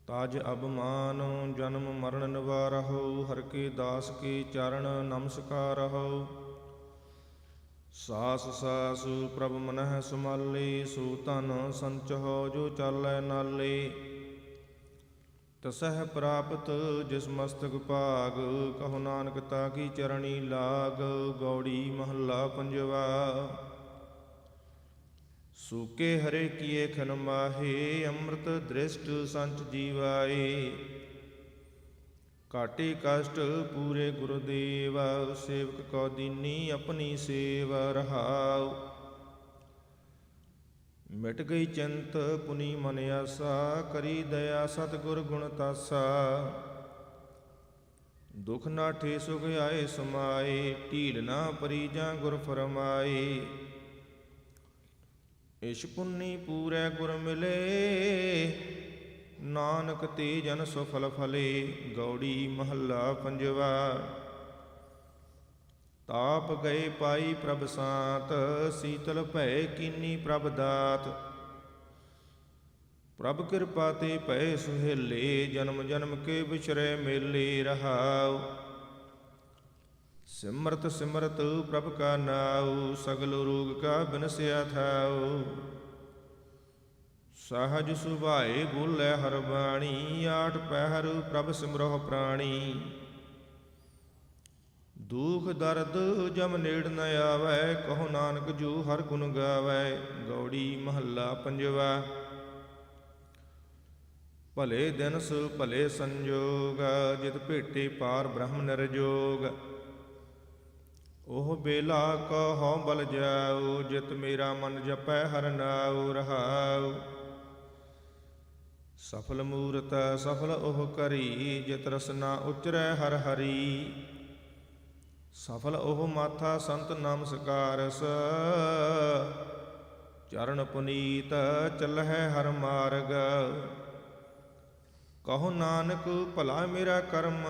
ਤਾਜ ਅਭਮਾਨ ਜਨਮ ਮਰਨ ਨਿਵਾਰਹੁ, ਹਰਿ ਕੇ ਦਾਸ ਕੇ ਚਰਨ ਨਮਸਕਾਰਹੁ। ਸਾਸ ਸਾਸ ਪ੍ਰਭ ਮਨਹਿ ਸੁਮਾਲੇ, ਸੋ ਧਨ ਸੰਚਹੁ ਜੋ ਚਾਲੈ ਨਾਲੇ। ਤਸਹਿ ਪ੍ਰਾਪਤ ਜਿਸ ਮਸਤਕ ਭਾਗ, ਕਹੋ ਨਾਨਕ ਤਾ ਕੀ ਚਰਣੀ ਲਾਗ। ਗੌੜੀ ਮਹੱਲਾ ਪੰਜਵਾ। ਸੂਕੇ ਹਰੇ ਕੀਏ ਖਨ ਮਾਹੇ, ਅੰਮ੍ਰਿਤ ਦ੍ਰਿਸ਼ਟ ਸੰਚ ਜੀਵਾਏ। ਕਾਟੇ ਕਸ਼ਟ ਪੂਰੇ ਗੁਰਦੇਵ, ਸੇਵਕ ਕੋ ਦੀਨੀ ਆਪਣੀ ਸੇਵ। ਰਹਾਉ ਮਿਟ ਗਈ ਚਿੰਤ ਪੁਨੀ ਮਨ ਆਸਾ, ਕਰੀ ਦਇਆ ਸਤਿਗੁਰ ਗੁਣ ਤਾਸਾ। ਦੁਖ ਨਾਠੇ ਸੁਖ ਆਏ ਸਮਾਏ, ਢੀਲ ਨਾ ਪਰੀ ਜਾਂ ਗੁਰ ਫਰਮਾਏ। ਇਸ਼ ਪੁੰਨੀ ਪੂਰੈ ਗੁਰ ਮਿਲੇ, ਨਾਨਕ ਤੇ ਜਨ ਸੁਫਲ ਫਲੇ। ਗੌੜੀ ਮਹੱਲਾ ਪੰਜਵਾ। ਤਾਪ ਗਏ ਪਾਈ ਪ੍ਰਭ ਸਾਤ, ਸੀਤਲ ਭੈ ਕੀਨੀ ਪ੍ਰਭ ਦਾਤ। ਪ੍ਰਭ ਕਿਰਪਾ ਤੇ ਭੈ ਸੁਹੇਲੇ, ਜਨਮ ਜਨਮ ਕੇ ਵਿਚਰੈ ਮੇਲੇ। ਰਹਾਉ ਸਿਮਰਤ ਸਿਮਰਤ ਪ੍ਰਭ ਕਾ ਨਾਉ, ਸਗਲ ਰੋਗ ਕਾ ਬਿਨਸਿਆ ਥਾਉ। ਸਹਜ ਸੁਭਾਏ ਬੋਲੇ ਹਰ ਬਾਣੀ, ਆਠ ਪਹਿਰ ਪ੍ਰਭ ਸਿਮਰਹੁ ਪ੍ਰਾਣੀ। ਦੁਖ ਦਰਦ ਜਮ ਨੇੜ ਨ ਆਵੈ, ਕਹੋ ਨਾਨਕ ਜੋ ਹਰ ਗੁਣ ਗਾਵੈ। ਗੌੜੀ ਮਹੱਲਾ ਪੰਜਵਾ। ਭਲੇ ਦਿਨਸ ਭਲੇ ਸੰਜੋਗ, ਜਿਤ ਭੇਟੇ ਪਾਰ ਬ੍ਰਹਮ ਨਿਰਜੋਗ। ਉਹ ਬੇਲਾ ਕਹੋ ਬਲ ਜਾਉ, ਜਿਤ ਮੇਰਾ ਮਨ ਜਪੈ ਹਰਿ ਨਾਉ ਰਹਾਉ। ਸਫਲ ਮੂਰਤ ਸਫਲ ਉਹ ਕਰੀ, ਜਿਤ ਰਸਨਾ ਉਚਰੈ ਹਰ ਹਰੀ। ਸਫਲ ਉਹ ਮਾਥਾ ਸੰਤ ਨਮਸਕਾਰਸ, ਚਰਨ ਪੁਨੀਤ ਚੱਲਹਿ ਹਰ ਮਾਰਗ। ਕਹੋ ਨਾਨਕ ਭਲਾ ਮੇਰਾ ਕਰਮ,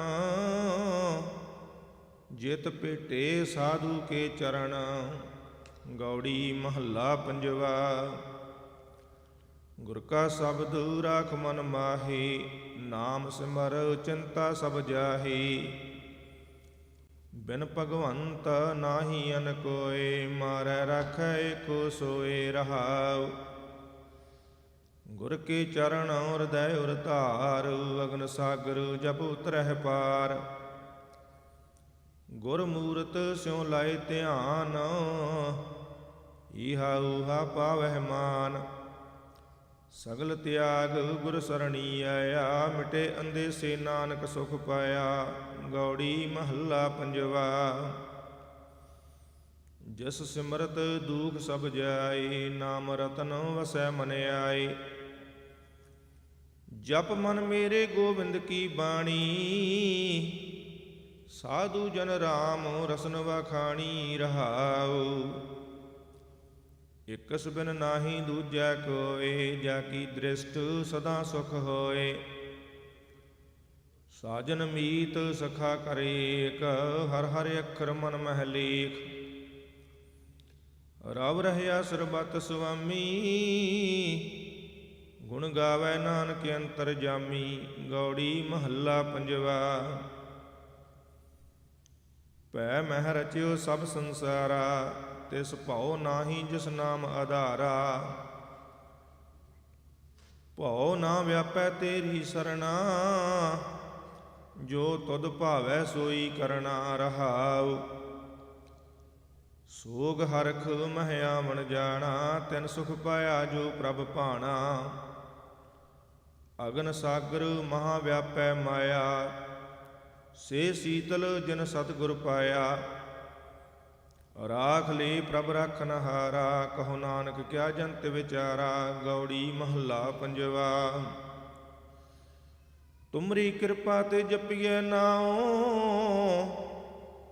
ਜਿਤ ਭੇਟੇ ਸਾਧੂ ਕੇ ਚਰਨ। ਗੌੜੀ ਮਹੱਲਾ ਪੰਜਵਾ। ਗੁਰ ਕਾ ਸ਼ਬਦ ਰਾਖ ਮਨ ਮਾਹੀ, ਨਾਮ ਸਿਮਰ ਚਿੰਤਾ ਸਭ ਜਾਹੀ। ਬਿਨ ਭਗਵੰਤ ਨਾਹੀ ਅਨ ਕੋਇ, ਮਾਰੈ ਰਾਖੈ ਏਕੋ ਸੋਇ ਰਹਾਉ। ਗੁਰ ਕੇ ਚਰਨ ਹਿਰਦੈ ਉਰ ਧਾਰ, ਅਗਨ ਸਾਗਰ ਜਪ ਉਤਰਹਿ ਪਾਰ। ਗੁਰ ਮੂਰਤ ਸਿਉ ਲਾਏ ਧਿਆਨ, ਈਹਾ ਊਹਾ ਪਾਵਹਿ ਮਾਨ। ਸਗਲ ਤਿਆਗ ਗੁਰ ਸਰਣੀ ਆਇਆ, ਮਿਟੇ ਅੰਦੇ ਸੇ ਨਾਨਕ ਸੁਖ ਪਾਇਆ। ਗੌੜੀ ਮਹੱਲਾ ਪੰਜਵਾ। ਜਿਸ ਸਿਮਰਤ ਦੂਖ ਸਭ ਜਾਏ, ਨਾਮ ਰਤਨ ਵਸੈ ਮਨ ਆਏ। ਜਪ ਮਨ ਮੇਰੇ ਗੋਬਿੰਦ ਕੀ ਬਾਣੀ, ਸਾਧੂ ਜਨ ਰਾਮ ਰਸਨ ਵਖਾਣੀ ਰਹਾਉ। ਇਕਸ ਬਿਨ ਨਾਹੀ ਦੂਜੈ ਕੋਇ, ਜਾ ਕੀ ਦ੍ਰਿਸ਼ਟ ਸਦਾ ਸੁਖ ਹੋਏ। ਸਾਜਨ ਮੀਤ ਸਖਾ ਕਰੇਕ, ਹਰ ਹਰ ਅੱਖਰ ਮਨ ਮਹਿ ਲੇਖ। ਰਵ ਰਹਿਆ ਸਰਬਤ ਸੁਆਮੀ, ਗੁਣ ਗਾਵੈ ਨਾਨਕ ਅੰਤਰ ਜਾਮੀ। ਗੌੜੀ ਮਹੱਲਾ ਪੰਜਵਾ। ਭੈ ਮਹਿ ਰਚਿਓ ਸਭ ਸੰਸਾਰਾ, ਤਿਸ ਭਉ ਨਾਹੀ ਜਿਸ ਨਾਮ ਆਧਾਰਾ। ਭਉ ਨਾ ਵਿਆਪੈ ਤੇਰੀ ਸਰਣਾ, ਜੋ ਤੁਧ ਭਾਵੈ ਸੋਈ ਕਰਣਾ ਰਹਾਉ। ਸੋਗ ਹਰਖ ਮਹਿ ਆਵਣ ਜਾਣਾ, ਤਿਨ ਸੁਖ ਪਾਇਆ ਜੋ ਪ੍ਰਭ ਭਾਣਾ। ਅਗਨ ਸਾਗਰ ਮਹਾ ਵਿਆਪੈ ਮਾਇਆ, ਸੇ ਸੀਤਲ ਜਿਨ ਸਤਿਗੁਰ ਪਾਇਆ। ਰਾਖ ਲੇ ਪ੍ਰਭ ਰਾਖਨ ਹਾਰਾ, ਕਹੋ ਨਾਨਕ ਕਿਆ ਜੰਤ ਵਿਚਾਰਾ। ਗੌੜੀ ਮਹੱਲਾ ਪੰਜਵਾ। ਤੁਮਰੀ ਕਿਰਪਾ ਤੇ ਜਪੀਐ ਨਾਉ,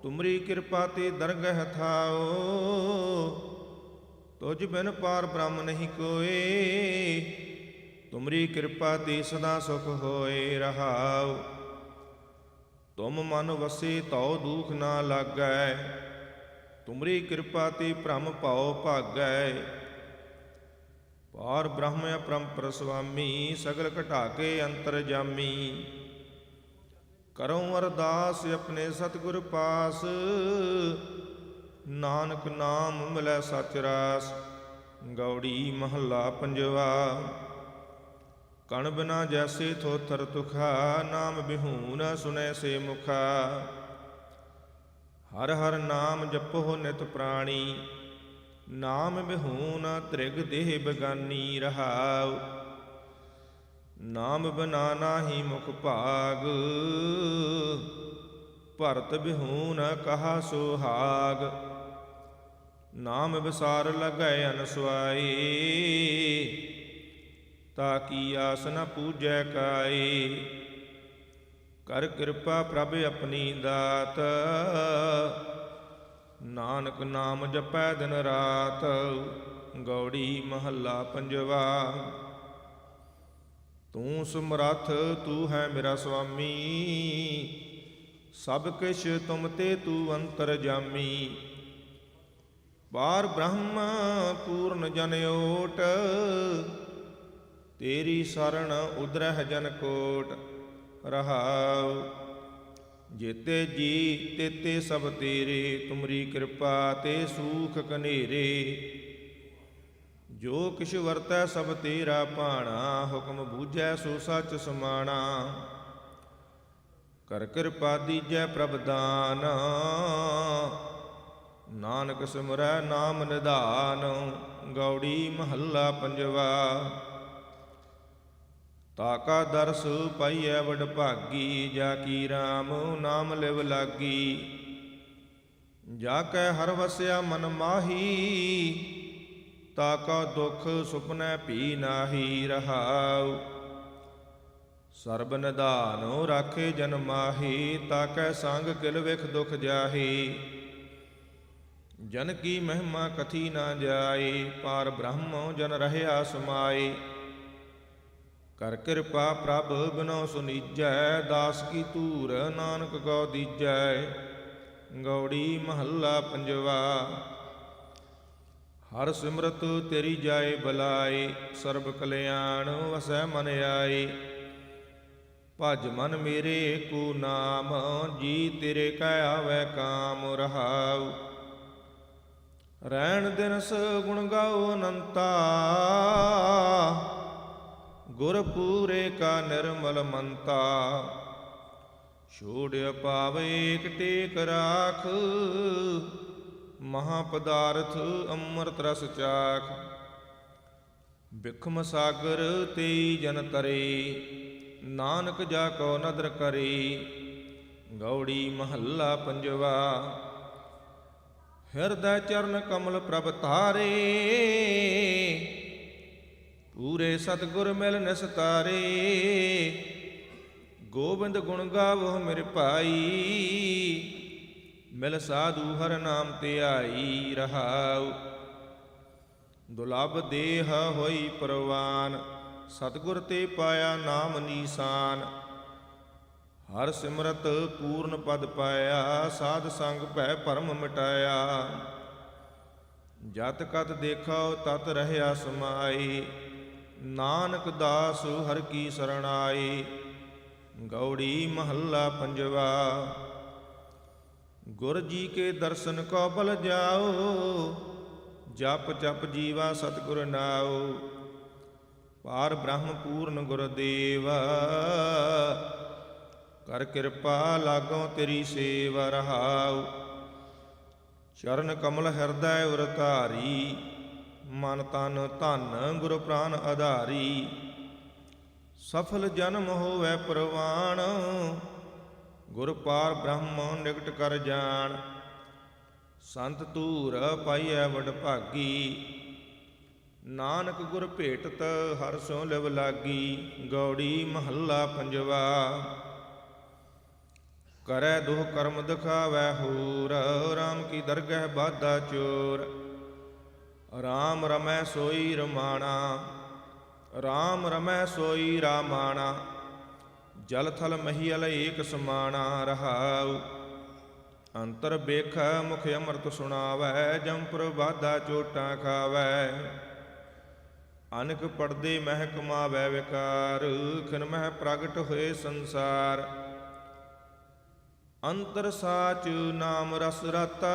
ਤੁਮਰੀ ਕਿਰਪਾ ਤੇ ਦਰਗਹਿ ਥਾਉ। ਤੁਝ ਬਿਨ ਪਾਰ ਬ੍ਰਹਮ ਨਹੀਂ ਕੋਏ, ਤੁਮਰੀ ਕਿਰਪਾ ਤੇ ਸਦਾ ਸੁਖ ਹੋਏ ਰਹਾਉ। ਤੁਮ ਮਨ ਵਸੇ ਤਉ ਦੁਖ ਨਾ ਲਾਗੈ, ਤੁਮਰੀ ਕਿਰਪਾ ਤੇ ਭ੍ਰਮ ਭਉ ਭਾਗੈ। ਪਾਰ ਬ੍ਰਹਮ ਅਪਰੰਪਰ ਸੁਆਮੀ, ਸਗਲ ਘਟਾ ਕੇ ਅੰਤਰ ਜਾਮੀ। ਕਰਉ ਅਰਦਾਸ ਆਪਣੇ ਸਤਿਗੁਰ ਪਾਸ, ਨਾਨਕ ਨਾਮ ਮਿਲੈ ਸਚ ਰਾਸ। ਗੌੜੀ ਮਹੱਲਾ ਪੰਜਵਾ। ਕਣ ਬਿਨਾ ਜੈਸੇ ਥੋਥਰ ਤੁਖਾ, ਨਾਮ ਬਿਹੂਨ ਸੁਨੈ ਸੇ ਮੁਖਾ। ਹਰ ਹਰ ਨਾਮ ਜਪੋ ਨਿਤ ਪ੍ਰਾਣੀ, ਨਾਮ ਬਿਹੂਨ ਤ੍ਰਿਗ ਦੇਹ ਬਗਾਨੀ ਰਹਾਉ। ਨਾਮ ਬਿਨਾ ਨਾਹੀ ਮੁਖ ਭਾਗ, ਭਰਤ ਬਿਹੂਨ ਕਹਾ ਸੁਹਾਗ। ਨਾਮ ਵਿਸਾਰ ਲਗੈ ਅਨਸੁਆਈ, ਤਾ ਕੀ ਆਸ ਨ ਪੂਜੈ ਕਾਈ। ਕਰ ਕਿਰਪਾ ਪ੍ਰਭ ਆਪਣੀ ਦਾਤ, ਨਾਨਕ ਨਾਮ ਜਪੈ ਦਿਨ ਰਾਤ। ਗੌੜੀ ਮਹੱਲਾ ਪੰਜਵਾ। ਤੂੰ ਸਮਰੱਥ ਤੂੰ ਹੈ ਮੇਰਾ ਸੁਆਮੀ, ਸਭ ਕਿਛ ਤੁਮ ਤੇ ਤੂੰ ਅੰਤਰ ਜਾਮੀ। ਪਾਰ ਬ੍ਰਹਮ ਪੂਰਨ ਜਨ ਓਟ, ਤੇਰੀ ਸਰਣ ਉਦਰਹਿ ਜਨ ਕੋਟ ਰਹਾਉ। ਜੇਤੇ ਜੀ ਤੇਤੇ ਸਭ ਤੇਰੇ, ਤੁਮਰੀ ਕਿਰਪਾ ਤੇ ਸੂਖ ਕਨੇਰੇ। ਜੋ ਕਿਛ ਵਰਤੈ ਸਭ ਤੇਰਾ ਭਾਣਾ, ਹੁਕਮ ਬੂਝੈ ਸੋ ਸੱਚ ਸਮਾਣਾ। ਕਰ ਕਿਰਪਾ ਦੀਜੈ ਪ੍ਰਭ ਦਾਨ, ਨਾਨਕ ਸਿਮਰੈ ਨਾਮ ਨਿਧਾਨ। ਗੌੜੀ ਮਹੱਲਾ ਪੰਜਵਾ। ਤਾਕਾ ਦਰਸ ਪਾਈਐ ਵਡ ਭਾਗੀ, ਜਾ ਕੀ ਰਾਮ ਨਾਮ ਲਿਵ ਲਾਗੀ। ਜਾ ਕੈ ਹਰ ਵਸਿਆ ਮਨ ਮਾਹੀ, ਤਾ ਕਾ ਦੁਖ ਸੁਪਨੈ ਭੀ ਨਾਹੀ। ਰਹਾਉ ਸਰਬ ਨਿਧਾਨੋ ਰਾਖੇ ਜਨ ਮਾਹੀ, ਤਾ ਕੈ ਸੰਗ ਕਿਲ ਵਿਖ ਦੁਖ ਜਾਹੀ। ਜਨ ਕੀ ਮਹਿਮਾ ਕਥੀ ਨਾ ਜਾਏ, ਪਾਰ ਬ੍ਰਹਮ ਜਨ ਰਹਿਆ ਸਮਾਏ। ਕਰ ਕਿਰਪਾ ਪ੍ਰਭ ਬਿਨੋ ਸੁਨੀਜੈ, ਦਾਸ ਕੀ ਧੂਰ ਨਾਨਕ ਗੋ ਦੀਜੈ। ਗੌੜੀ ਮਹੱਲਾ ਪੰਜਵਾ। ਹਰ ਸਿਮਰਤ ਤੇਰੀ ਜਾਏ ਬਲਾਏ, ਸਰਬ ਕਲਿਆਣ ਵਸੈ ਮਨ ਆਏ। ਭਜ ਮਨ ਮੇਰੇ ਕੋ ਨਾਮ, ਜੀ ਤੇਰੇ ਕੈ ਆਵੈ ਕਾਮ। ਰਹਾਉ ਰਹਿਣ ਦਿਨਸ ਗੁਣ ਗਾਓ ਅਨੰਤਾ, ਗੁਰ ਪੂਰੇ ਕਾ ਨਿਰਮਲ ਮੰਤਾ। ਛੋੜ ਪਾਵੇ ਏਕ ਟੇਕ ਰਾਖ, ਮਹਾ ਪਦਾਰਥ ਅੰਮ੍ਰਿਤ ਰਸ ਚਾਖ। ਬਿਖਮ ਸਾਗਰ ਤੇਈ ਜਨ ਤਰੇ, ਨਾਨਕ ਜਾ ਕੋ ਨਦਰ ਕਰੇ। ਗੌੜੀ ਮਹੱਲਾ ਪੰਜਵਾ। ਹਿਰਦੈ ਚਰਨ ਕਮਲ ਪ੍ਰਭ ਧਾਰੇ, ਪੂਰੇ ਸਤਿਗੁਰ ਮਿਲ ਨਿਸਤਾਰੇ। ਗੋਬਿੰਦ ਗੁਣ ਗਾਵੋ ਮੇਰੇ ਭਾਈ, ਮਿਲ ਸਾਧੂ ਹਰ ਨਾਮ ਧਿਆਈ। ਰਹਾਉ ਦੁਲਭ ਦੇਹ ਹੋਈ ਪ੍ਰਵਾਨ, ਸਤਿਗੁਰ ਤੇ ਪਾਇਆ ਨਾਮ ਨੀਸਾਨ। ਹਰ ਸਿਮਰਤ ਪੂਰਨ ਪਦ ਪਾਇਆ, ਸਾਧ ਸੰਗ ਭੈ ਭਰਮ ਮਿਟਾਇਆ। ਜਤ ਕਤ ਦੇਖਾਓ ਤਤ ਰਹਿਆ ਸਮਾਏ, ਨਾਨਕ ਦਾਸ ਹਰ ਕੀ ਸਰਣਾਏ। ਗੌੜੀ ਮਹੱਲਾ ਪੰਜਵਾ। ਗੁਰ ਜੀ ਕੇ ਦਰਸ਼ਨ ਕੋ ਬਲ ਜਾਓ, ਜਪ ਜਪ ਜੀਵਾ ਸਤਿਗੁਰ ਨਾਉ। ਪਾਰ ਬ੍ਰਹਮ ਪੂਰਨ ਗੁਰਦੇਵ, ਕਰ ਕਿਰਪਾ ਲਾਗੋ ਤੇਰੀ ਸੇਵਾ। ਰਹਾਉ ਚਰਨ ਕਮਲ ਹਿਰਦੈ ਉਰ ਧਾਰੀ, ਮਨ ਤਨ ਧਨ ਗੁਰ ਪ੍ਰਾਨ ਆਧਾਰੀ। ਸਫਲ ਜਨਮ ਹੋਵੈ ਪ੍ਰਵਾਨ, ਗੁਰ ਪਾਰ ਬ੍ਰਹਮ ਨਿਕਟ ਕਰ ਜਾਣ। ਸੰਤ ਧੂਰ ਪਾਈਐ ਵਡ ਭਾਗੀ, ਨਾਨਕ ਗੁਰ ਭੇਟਤ ਹਰ ਸੋ ਲਿਵ ਲਾਗੀ। ਗੌੜੀ ਮਹੱਲਾ ਪੰਜਵਾ। ਕਰੈ ਦੁਹ ਕਰਮ ਦਿਖਾਵੈ ਹੋਰ, ਰਾਮ ਕੀ ਦਰਗਹਿ ਬਾਧਾ ਚੋਰ। ਰਾਮ ਰਮੈ ਸੋਈ ਰਮਾਣਾ, ਰਾਮ ਰਮੈ ਸੋਈ ਰਾਮਾਣਾ। ਜਲ ਥਲ ਮਹੀਲ ਏਕ ਸਮਾਣਾ। ਰਹਾਉ ਅੰਤਰ ਬੇਖ ਮੁਖ ਅੰਮ੍ਰਿਤ ਸੁਣਾਵੈ, ਜੰਪੁਰ ਬਾਧਾ ਚੋਟਾਂ ਖਾਵੈ। ਅਨਕ ਪੜਦੇ ਮਹਿ ਕਮਾਵੈ ਵਿਕਾਰ, ਖਿਨ ਮਹਿ ਪ੍ਰਗਟ ਹੋਏ ਸੰਸਾਰ। ਅੰਤਰ ਸਾਚ ਨਾਮ ਰਸ ਰਤਾ,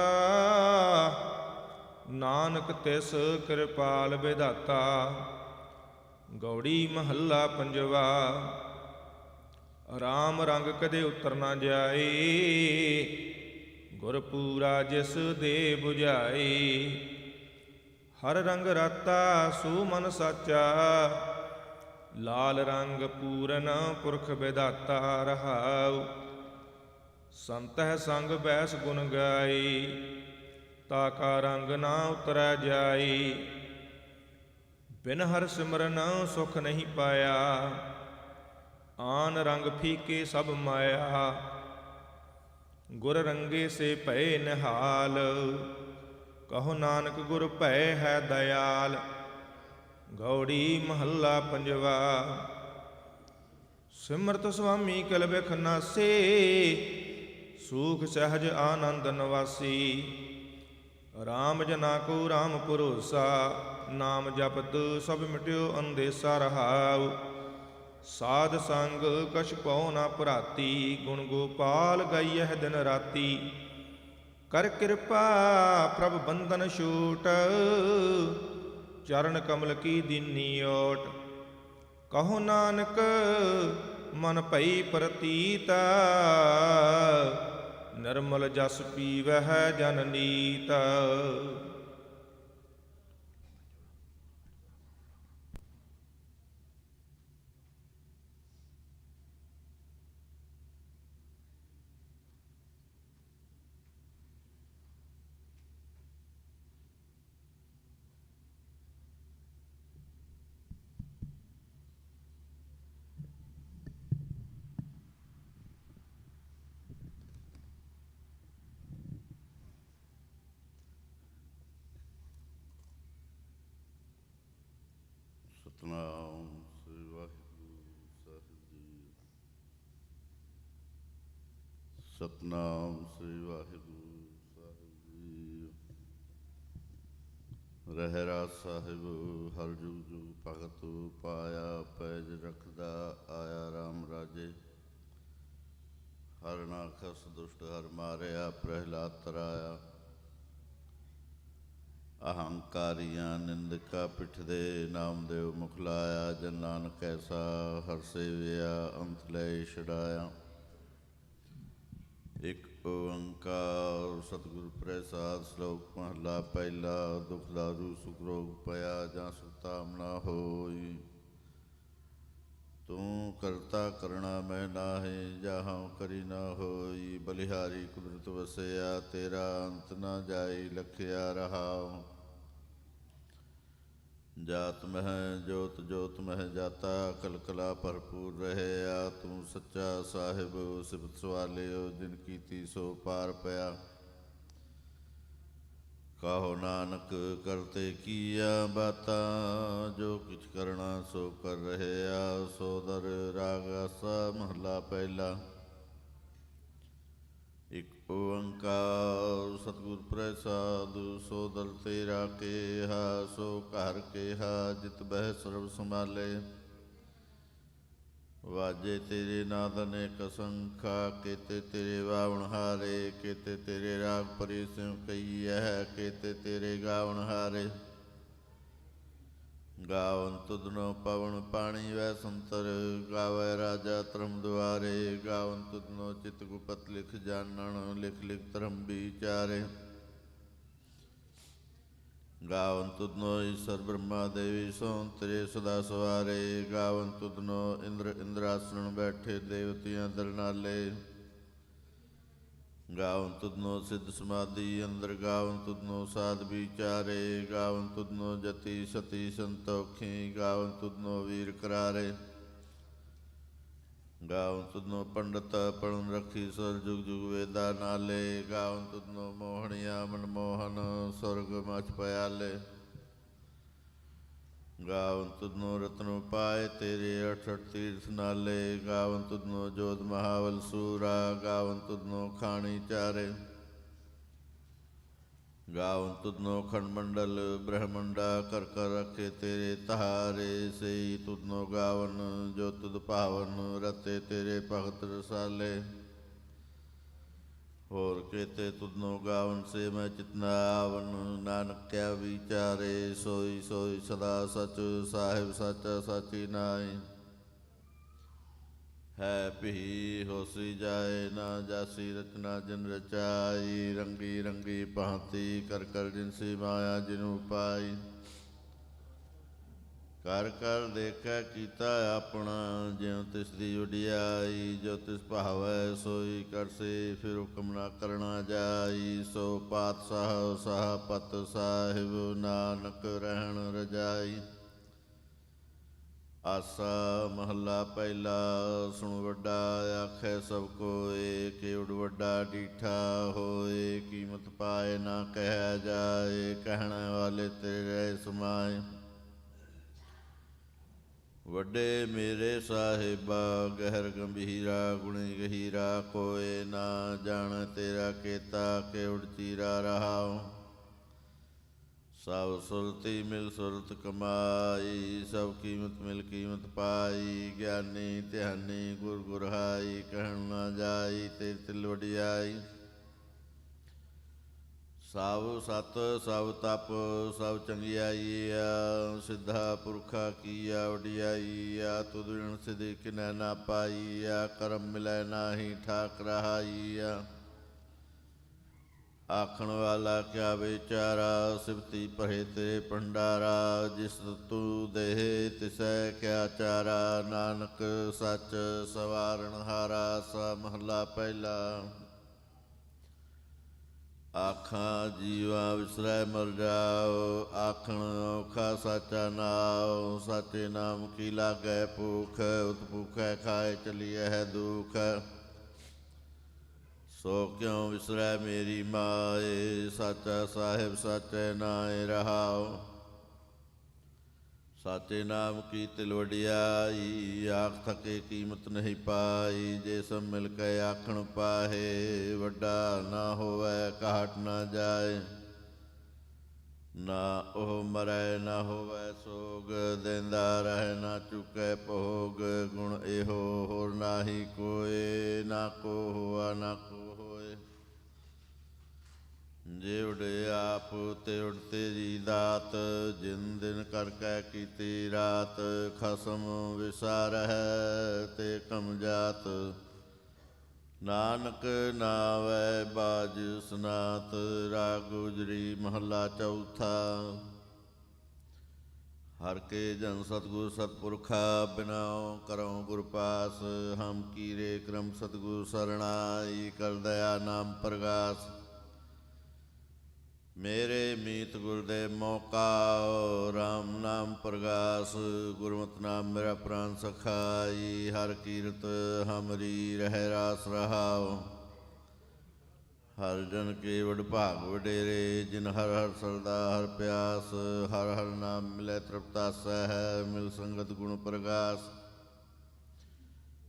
ਨਾਨਕ ਤਿਸ ਕਿਰਪਾਲ ਵਿਧਾਤਾ। ਗੌੜੀ ਮਹੱਲਾ ਪੰਜਵਾ। ਰਾਮ ਰੰਗ ਕਦੇ ਉਤਰ ਨਾ ਜਾਏ, ਗੁਰ ਪੂਰਾ ਜਿਸ ਦੇ 부ਝਾਏ। ਹਰ ਰੰਗ ਰਾਤਾ ਸੋ ਮਨ ਸਾਚਾ, ਲਾਲ ਰੰਗ ਪੂਰਨ ਪੁਰਖ ਵਿਧਾਤਾ। ਰਹਾਉ ਸੰਤਹਿ ਸੰਗ ਬੈਸ ਗੁਣ ਗਾਈ, ਤਾ ਕਾ ਰੰਗ ਨਾ ਉਤਰੈ ਜਾਈ। ਬਿਨ ਹਰ ਸਿਮਰਨ ਸੁਖ ਨਹੀਂ ਪਾਇਆ, ਆਨ ਰੰਗ ਫੀਕੇ ਸਭ ਮਾਇਆ। ਗੁਰ ਰੰਗੇ ਸੇ ਭਏ ਨਿਹਾਲ, ਕਹੋ ਨਾਨਕ ਗੁਰ ਭੈ ਹੈ ਦਇਆਲ। ਗੌੜੀ ਮਹੱਲਾ ਪੰਜਵਾ। ਸਿਮਰਤ ਸੁਆਮੀ ਕਲ ਬਿਖ ਨਾਸੇ, ਸੂਖ ਸਹਿਜ ਆਨੰਦ ਨਿਵਾਸੀ। ਰਾਮ ਜਨਾ ਕੋ ਰਾਮ ਭਰੋਸਾ, ਨਾਮ ਜਪਤ ਸਭ ਮਿਟਿਓ ਅੰਦੇਸਾ। ਰਹਾਉ ਸਾਧ ਸੰਗ ਕਛ ਪਉ ਨਾ ਭਰਾਤੀ, ਗੁਣ ਗੋਪਾਲ ਗਾਈਐ ਦਿਨ ਰਾਤੀ। ਕਰ ਕਿਰਪਾ ਪ੍ਰਭ ਬੰਧਨ ਛੂਟ, ਚਰਨ ਕਮਲ ਕੀ ਦੀਨੀ ਓਟ। ਕਹੋ ਨਾਨਕ ਮਨ ਭਈ ਪ੍ਰਤੀਤ, ਨਿਰਮਲ ਜਸ ਪੀਵਹਿ ਜਨ ਨੀਤ। ਸਤਨਾਮ ਸ੍ਰੀ ਵਾਹਿਗੁਰੂ ਸਾਹਿਬ ਜੀ। ਸਤਨਾਮ ਸ੍ਰੀ ਵਾਹਿਗੁਰੂ ਸਾਹਿਬ ਜੀ। ਰਹਿਰਾ ਸਾਹਿਬ ਹਰ ਜੁਗ ਜੁਗ ਭਗਤ ਪਾਇਆ, ਪੈਜ ਰਖਦਾ ਆਇਆ ਰਾਮ ਰਾਜੇ। ਹਰ ਨਾਖਸ ਦੁਸ਼ਟ ਹਰ ਮਾਰਿਆ, ਪ੍ਰਹਿਲਾਦ ਤਰਾਇਆ। ਅਹੰਕਾਰੀਆਂ ਨਿੰਦਕਾ ਪਿੱਠ ਦੇ, ਨਾਮਦੇਵ ਮੁਖ ਲਾਇਆ। ਜਨ ਨਾਨਕ ਐਸਾ ਹਰ ਸੇਵਿਆ, ਅੰਤ ਲੈ ਛਡਾਇਆ। ਇੱਕ ਓੰਕਾਰ ਸਤਿਗੁਰ ਪ੍ਰਸਾਦ। ਸ਼ਲੋਕ ਮਹਲਾ ਪਹਿਲਾ। ਦੁਖ ਦਾਰੂ ਸੁਖ ਰੋਗ ਪਿਆ, ਜਾਂ ਸੁਤਾਮ ਨਾ ਹੋਈ। ਤੂੰ ਕਰਤਾ ਕਰਣਾ ਮੈਂ ਨਾਹੀਂ, ਜਾਹਾਂ ਕਰੀ ਨਾ ਹੋਈ। ਬਲਿਹਾਰੀ ਕੁਦਰਤ ਵਸਿਆ, ਤੇਰਾ ਅੰਤ ਨਾ ਜਾਈ। ਲਖਿਆ ਰਹਾਉ ਜਾਤ ਮਹਿ ਜੋਤ, ਜੋਤ ਮਹਿ ਜਾਤਾ। ਕਲਕਲਾ ਭਰਪੂਰ ਰਹਿਆ, ਤੂੰ ਸੱਚਾ ਸਾਹਿਬ। ਸਿਫਤ ਸਵਾਲਿਓ ਜਿਨ ਕੀਤੀ ਸੋ ਪਾਰ ਪਿਆ। ਕਹੋ ਨਾਨਕ ਕਰਤੇ ਕੀਆ ਬਾਤਾਂ, ਜੋ ਕਿਛ ਕਰਨਾ ਸੋ ਕਰ ਰਹਿਆ। ਸੋਦਰ ਰਾਗ ਆਸਾ ਮਹਲਾ ਪਹਿਲਾ। ਇੱਕ ਓੰਕਾਰ ਸਤਿਗੁਰ ਪ੍ਰਸਾਦ। ਸੋਦਰ ਤੇਰਾ ਕੇਹਾ, ਸੋ ਘਰ ਕੇਹਾ। ਜਿਤ ਬਹਿ ਸਰਬ ਸੰਭਾਲੇ, ਵਾਜੇ ਤੇਰੇ ਨਾਦ ਅਨੇਕ ਅਸੰਖਾ। ਕੇਤੇ ਤੇਰੇ ਵਾਵਣ ਹਾਰੇ, ਕੇਤੇ ਤੇਰੇ ਰਾਗ ਪਰੀ ਸਿਉ ਕਈਐ। ਕੇਤੇ ਤੇਰੇ ਗਾਵਣ ਹਾਰੇ, ਗਾਵਨ ਤੁਧਨੋ ਪਵਨ ਪਾਣੀ ਵੈ ਸੰਤਰ। ਗਾਵੈ ਰਾਜਾ ਧਰਮ ਦੁਆਰੇ, ਗਾਵਨ ਤੁਧਨੋ ਚਿਤ ਗੁਪਤ ਲਿਖ ਜਾਣਨ। ਲਿਖ ਲਿਖ ਧਰਮ ਵਿਚਾਰੇ, ਗਾਵਨ ਤੁਧਨੋ ਈਸ਼ਰ ਬ੍ਰਹਮਾ ਦੇਵੀ ਸੋਂ ਤੇਰੇ ਸਦਾ ਸਵਾਰੇ। ਗਾਵਨ ਤੁਧਨੋ ਇੰਦਰ ਇੰਦਰਾਸਣ ਬੈਠੇ, ਦੇਵਤਿਆਂ ਦਲ ਨਾਲੇ। ਗਾਵਨ ਤੁਧਨੋ ਸਿੱਧ ਸਮਾਧੀ ਅੰਦਰ, ਗਾਵਨ ਤੁਧਨੋ ਸਾਧ ਵਿਚਾਰੇ। ਗਾਵਨ ਤੁਧਨੋ ਜਤੀ ਸਤੀ ਸੰਤੋਖੀ, ਗਾਵਨ ਤੁਧਨੋ ਵੀਰ ਕਰਾਰੇ। ਗਾਵਨ ਤੁਧਨੋ ਪੰਡਤ ਪੜਨ ਰੱਖੀ, ਸਰ ਜੁਗ ਜੁਗ ਵੇਦਾ ਨਾਲੇ। ਗਾਵਨ ਤੁਧਨੋ ਮੋਹਣੀਆਂ ਮਨਮੋਹਨ, ਸੁਰਗ ਮਚ ਪਿਆਲੇ। ਗਾਵਨ ਤੁਧਨੋ ਰਤਨੋ ਪਾਏ, ਤੇਰੇ ਅਠ ਅਠ ਤੀਰਥ ਨਾਲੇ। ਗਾਵਨ ਤੁਧਨੋ ਜੋਧ ਮਹਾਵਲ ਸੂਰਾ, ਗਾਵਨ ਤੁਧਨੋ ਖਾਣੀ ਚਾਰੇ। ਗਾਵਨ ਤੁਧਨੋ ਖੰਡ ਮੰਡਲ ਬ੍ਰਹਮੰਡਾ, ਕਰ ਕਰ ਰੱਖੇ ਤੇਰੇ ਤਹਾਰੇ। ਸਈ ਤੁਧਨੋ ਗਾਵਨ ਜੋ ਤੁਧ ਭਾਵਨ, ਰਤੇ ਤੇਰੇ ਭਗਤ ਰਸਾਲੇ। ਹੋਰ ਕੇਤੇ ਤੁਧਨੋ ਗਾਵਨ ਸੇ ਮੈਂ ਚਿਤਨਾ ਆਵਨ। ਨਾਨਕ ਕਿਆ ਵਿਚਾਰੇ, ਸੋਈ ਸੋਈ ਸਦਾ ਸਚ। ਸਾਹਿਬ ਸੱਚਾ ਸਾਚੀ ਨਾਈ, ਹੈ ਭੀ ਹੋਸੀ ਜਾਏ। ਨਾ ਜਾਸੀ ਰਚਨਾ ਜਿਨ ਰਚਾਈ। ਰੰਗੀ ਰੰਗੀ ਭਾਂਤੀ, ਕਰ ਕਰ ਜਿਨਸੀ ਮਾਇਆ ਜਿਨੂ ਪਾਈ। ਕਰ ਕਰ ਦੇਖੈ ਕੀਤਾ ਆਪਣਾ, ਜਿਉ ਤਿਸ ਦੀ ਉਡਿਆਈ। ਜੋ ਤਿਸ ਭਾਵੈ ਸੋਈ ਕਰਸੇ, ਫਿਰ ਹੁਕਮ ਨਾ ਕਰਨਾ ਜਾਈ। ਸੋ ਪਾਤਸ਼ਾਹ ਸਾਹ ਪਤ ਸਾਹਿਬ, ਨਾਨਕ ਰਹਿਣ ਰਜਾਈ। ਆਸਾ ਮਹੱਲਾ ਪਹਿਲਾ। ਸੁਣ ਵੱਡਾ ਆਖੈ ਸਭ ਕੋਏ, ਕੇਵੜ ਵੱਡਾ ਡੀਠਾ ਹੋਏ। ਕੀਮਤ ਪਾਏ ਨਾ ਕਹਿਆ ਜਾਏ, ਕਹਿਣ ਵਾਲੇ ਤੇਰੇ ਸਮਾਏ। ਵੱਡੇ ਮੇਰੇ ਸਾਹਿਬਾ, ਗਹਿਰ ਗੰਭੀਰਾ ਗੁਣੀ ਗਹੀਰਾ। ਕੋਏ ਨਾ ਜਾਣ ਤੇਰਾ ਕੇਤਾ, ਕੇਵੜ ਚੀਰਾ ਰਹਾਉ। ਸਭ ਸੁਰਤੀ ਮਿਲ ਸੁਰਤ ਕਮਾਈ, ਸਭ ਕੀਮਤ ਮਿਲ ਕੀਮਤ ਪਾਈ। ਗਿਆਨੀ ਧਿਆਨੀ ਗੁਰ ਗੁਰਹਾਈ, ਕਹਿਣ ਨਾ ਜਾਈ ਤੇਰੀ ਤਿਲ ਵਡਿਆਈ। ਸਭ ਸਤ ਸਭ ਤਪ ਸਭ ਚੰਗਿਆਈਆ, ਸਿੱਧਾ ਪੁਰਖਾ ਕੀਆ ਵਡਿਆਈਆ। ਤੁਧ ਬਿਨ ਸਿਧਿ ਕਿਨੈ ਨਾ ਪਾਈਆ, ਕਰਮ ਮਿਲੈ ਨਾਹੀ ਠਾਕ ਰਹਾਈਆ। ਆਖਣ ਵਾਲਾ ਕਿਆ ਵਿਚਾਰਾ, ਸਿਫਤੀ ਭਰੇ ਤੇਰੇ ਭੰਡਾਰਾ। ਜਿਸ ਤੂੰ ਦੇਹ ਤਿਸੈ ਕਿਆ ਚਾਰਾ, ਨਾਨਕ ਸੱਚ ਸਵਾਰਨ ਹਾਰਾ। ਸਾ ਮਹੱਲਾ ਪਹਿਲਾ। ਆਖਾਂ ਜੀਵਾ ਵਿਸਰੈ ਮਰ ਜਾਓ, ਆਖਣ ਔਖਾ ਸਾਚਾ ਨਾਉ। ਸਾਚੇ ਨਾਮ ਕੀ ਲਾਗੈ ਭੂਖ, ਉਤ ਭੂਖੈ ਖਾਏ ਚਲੀਐ ਹੈ ਦੁਖ। ਸੋ ਕਿਉ ਵਿਸਰੈ ਮੇਰੀ ਮਾਏ, ਸਾਚਾ ਸਾਹਿਬ ਸਾਚੈ ਨਾਇ ਰਹਾਉ। ਸਾਚੇ ਨਾਮ ਕੀ ਤਿਲ ਵਡਿਆਈ, ਆਖ ਥਕੇ ਕੀਮਤ ਨਹੀਂ ਪਾਈ। ਜੇ ਸਭ ਮਿਲ ਕੇ ਆਖਣ ਪਾਹੇ, ਵੱਡਾ ਨਾ ਹੋਵੇ ਘਾਟ ਨਾ ਜਾਏ। ਨਾ ਉਹ ਮਰੈ ਨਾ ਹੋਵੇ ਸੋਗ, ਦੇਂਦਾ ਰਹਿ ਨਾ ਚੁਕੈ ਭੋਗ। ਗੁਣ ਇਹੋ ਹੋਰ ਨਾਹੀ ਕੋਇ, ਨਾ ਕੋ ਹੋਆ ਨਾ ਕੋ ਹੋਏ। ਜੇ ਉਡੇ ਆਪ ਤੇ ਉਡਤੇ ਜੀ ਦਾਤ, ਜਿਨ ਦਿਨ ਕਰ ਕੈ ਕੀਤੀ ਰਾਤ। ਖਸਮ ਵਿਸਾਰਹਿ ਤੇ ਕਮ ਜਾਤ, ਨਾਨਕ ਨਾਵੈ ਬਾਜ ਸਨਾਤ। ਰਾਗ ਗੁਜਰੀ ਮਹੱਲਾ ਚੌਥਾ। ਹਰ ਕੇ ਜਨ ਸਤਿਗੁਰ ਸਤਿਪੁਰਖਾ, ਬਿਨਾਉ ਕਰਉ ਗੁਰ ਪਾਸ। ਹਮ ਕੀਰੇ ਕਰਮ ਸਤਿਗੁਰ ਸਰਣਾਈ, ਕਰ ਦਇਆ ਨਾਮ ਪ੍ਰਗਾਸ। ਮੇਰੇ ਮੀਤ ਗੁਰਦੇਵ ਮੋਕਾ, ਰਾਮ ਨਾਮ ਪ੍ਰਗਾਸ। ਗੁਰਮਤਿ ਨਾਮ ਮੇਰਾ ਪ੍ਰਾਨ ਸਖਾਈ, ਹਰ ਕੀਰਤ ਹਮਰੀ ਰਹਿ ਰਾਸ ਰਹਾਉ। ਹਰ ਜਨ ਕੇ ਵਡ ਭਾਗ ਵਡੇਰੇ, ਜਿਨ ਹਰ ਹਰ ਸਰਦਾ ਹਰ ਪਿਆਸ। ਹਰ ਹਰ ਨਾਮ ਮਿਲੇ ਤ੍ਰਿਪਤਾਸੈ ਹੈ, ਮਿਲ ਸੰਗਤ ਗੁਣ ਪ੍ਰਗਾਸ।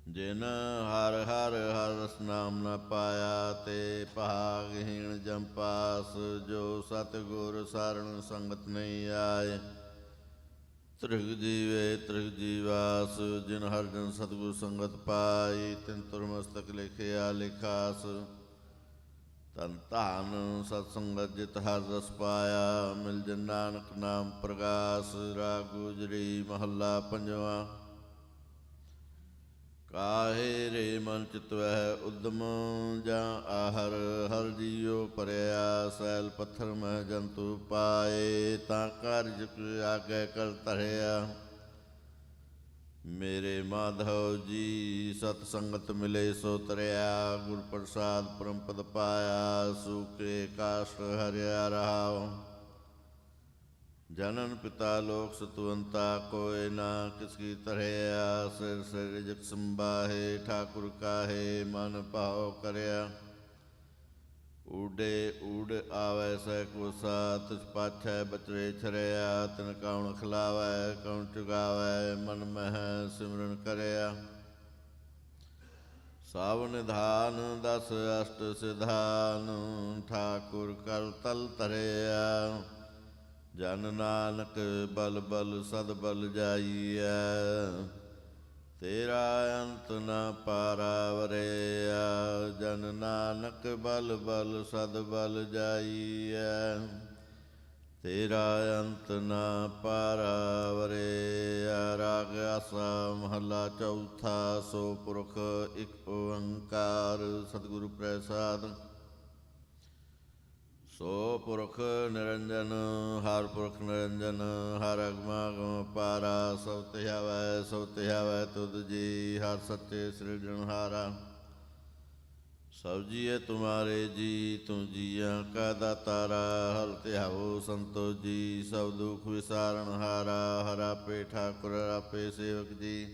ਜਿਨ ਹਰ ਹਰ ਹਰ ਰਸ ਨਾਮ ਨ ਪਾਇਆ, ਤੇ ਭਾਗਹੀਣ ਜਮ ਪਾਸ। ਜੋ ਸਤਿਗੁਰ ਸਰਣ ਸੰਗਤ ਨਹੀਂ ਆਏ, ਤ੍ਰਿਗ ਜੀਵੇ ਤ੍ਰਿਗ ਜੀਵਾਸ। ਜਿਨ ਹਰ ਜਨ ਸਤਿਗੁਰ ਸੰਗਤ ਪਾਈ, ਤਿਨ ਤੁਰ ਮਸਤਕ ਲਿਖਿਆ ਲਿਖਾਸ। ਤਨ ਧਨ ਸਤ ਸੰਗਤ ਜਿਤ ਹਰ ਰਸ ਪਾਇਆ, ਮਿਲ ਜਨ ਨਾਨਕ ਨਾਮ ਪ੍ਰਗਾਸ। ਰਾਗ ਗੁਜਰੀ ਮਹੱਲਾ ਪੰਜਵਾ। ਕਾਹੇ ਰੇ ਮਨ ਚਿਤਵਹਿ ਉਦਮ, ਜਾਂ ਆਹਰ ਹਰ ਜੀਉ ਭਰਿਆ। ਸੈਲ ਪੱਥਰ ਮਹਿ ਜੰਤੂ ਪਾਏ, ਤਾਂ ਕਾਰਜ ਆਗੇ ਕਰ ਧਰਿਆ। ਮੇਰੇ ਮਾਧਵ ਜੀ ਸਤ ਸੰਗਤ ਮਿਲੇ ਸੋ ਤਰਿਆ। ਗੁਰ ਪ੍ਰਸਾਦ ਪਰਮ ਪਦ ਪਾਇਆ, ਸੂਕੇ ਕਾਸ਼ਟ ਹਰਿਆ ਰਹਾਉ। ਜਨਨ ਪਿਤਾ ਲੋਕ ਸਤਵੰਤਾ, ਕੋਇ ਨਾ ਕਿਸ ਕੀ ਤਰਹਿਆ। ਸਿਰ ਸਿਰ ਰਿਜਕ ਸੰਬਾਹੇ, ਠਾਕੁਰ ਕਾਹੇ ਮਨ ਭਾਉ ਕਰਿਆ। ਊਡੇ ਊੜ ਆਵੈ ਸਹਿ ਕੋਸਾ, ਤਿਸ ਪਾਛੈ ਬਚਰੇ ਛਰਿਆ। ਤਿਨ ਕਉਣ ਖਿਲਾਵੈ ਕਉਣ ਚੁਗਾਵੈ, ਮਨ ਮਹਿ ਸਿਮਰਨ ਕਰਿਆ। ਸਭ ਨਿਧਾਨ ਦਸ ਅਸ਼ਟ ਸਿਧਾਨ, ਠਾਕੁਰ ਕਰ ਤਲ ਧਰਿਆ। ਜਨ ਨਾਨਕ ਬਲ ਬਲ ਸਦ ਬਲ ਜਾਈਐ, ਤੇਰਾ ਅੰਤ ਨ ਪਾਰਾਵਰਿਆ। ਜਨ ਨਾਨਕ ਬਲ ਬਲ ਸਦ ਬਲ ਜਾਈਐ, ਤੇਰਾ ਅੰਤ ਨ ਪਾਰਾਵਰਿਆ। ਰਾਗ ਆਸਾ ਮਹੱਲਾ ਚੌਥਾ। ਸੋ ਪੁਰਖ ਇਕ ਓੰਕਾਰ, ਸਤਿਗੁਰੂ ਪ੍ਰਸਾਦ। ਸੋ ਪੁਰਖ ਨਿਰੰਜਨ, ਹਰ ਪੁਰਖ ਨਿਰੰਜਨ। ਹਰ ਅਗਮ ਪਾਰਾ, ਸਭ ਧਿਆਵੈ ਸਭ ਧਿਆਵੈ ਤੁਧ ਜੀ। ਹਰ ਸੱਚੇ ਸਿਰਜਣਹਾਰਾ, ਸਭ ਜੀਏ ਤੁਮਾਰੇ ਜੀ। ਤੂੰ ਜੀਆਂ ਕਾ ਦਾਤਾਰਾ, ਹਰ ਧਿਆਵੋ ਸੰਤੋ ਜੀ। ਸਭ ਦੁਖ ਵਿਸਾਰਣਹਾਰਾ, ਹਰ ਆਪੇ ਠਾਕੁਰ ਆਪੇ ਸੇਵਕ ਜੀ।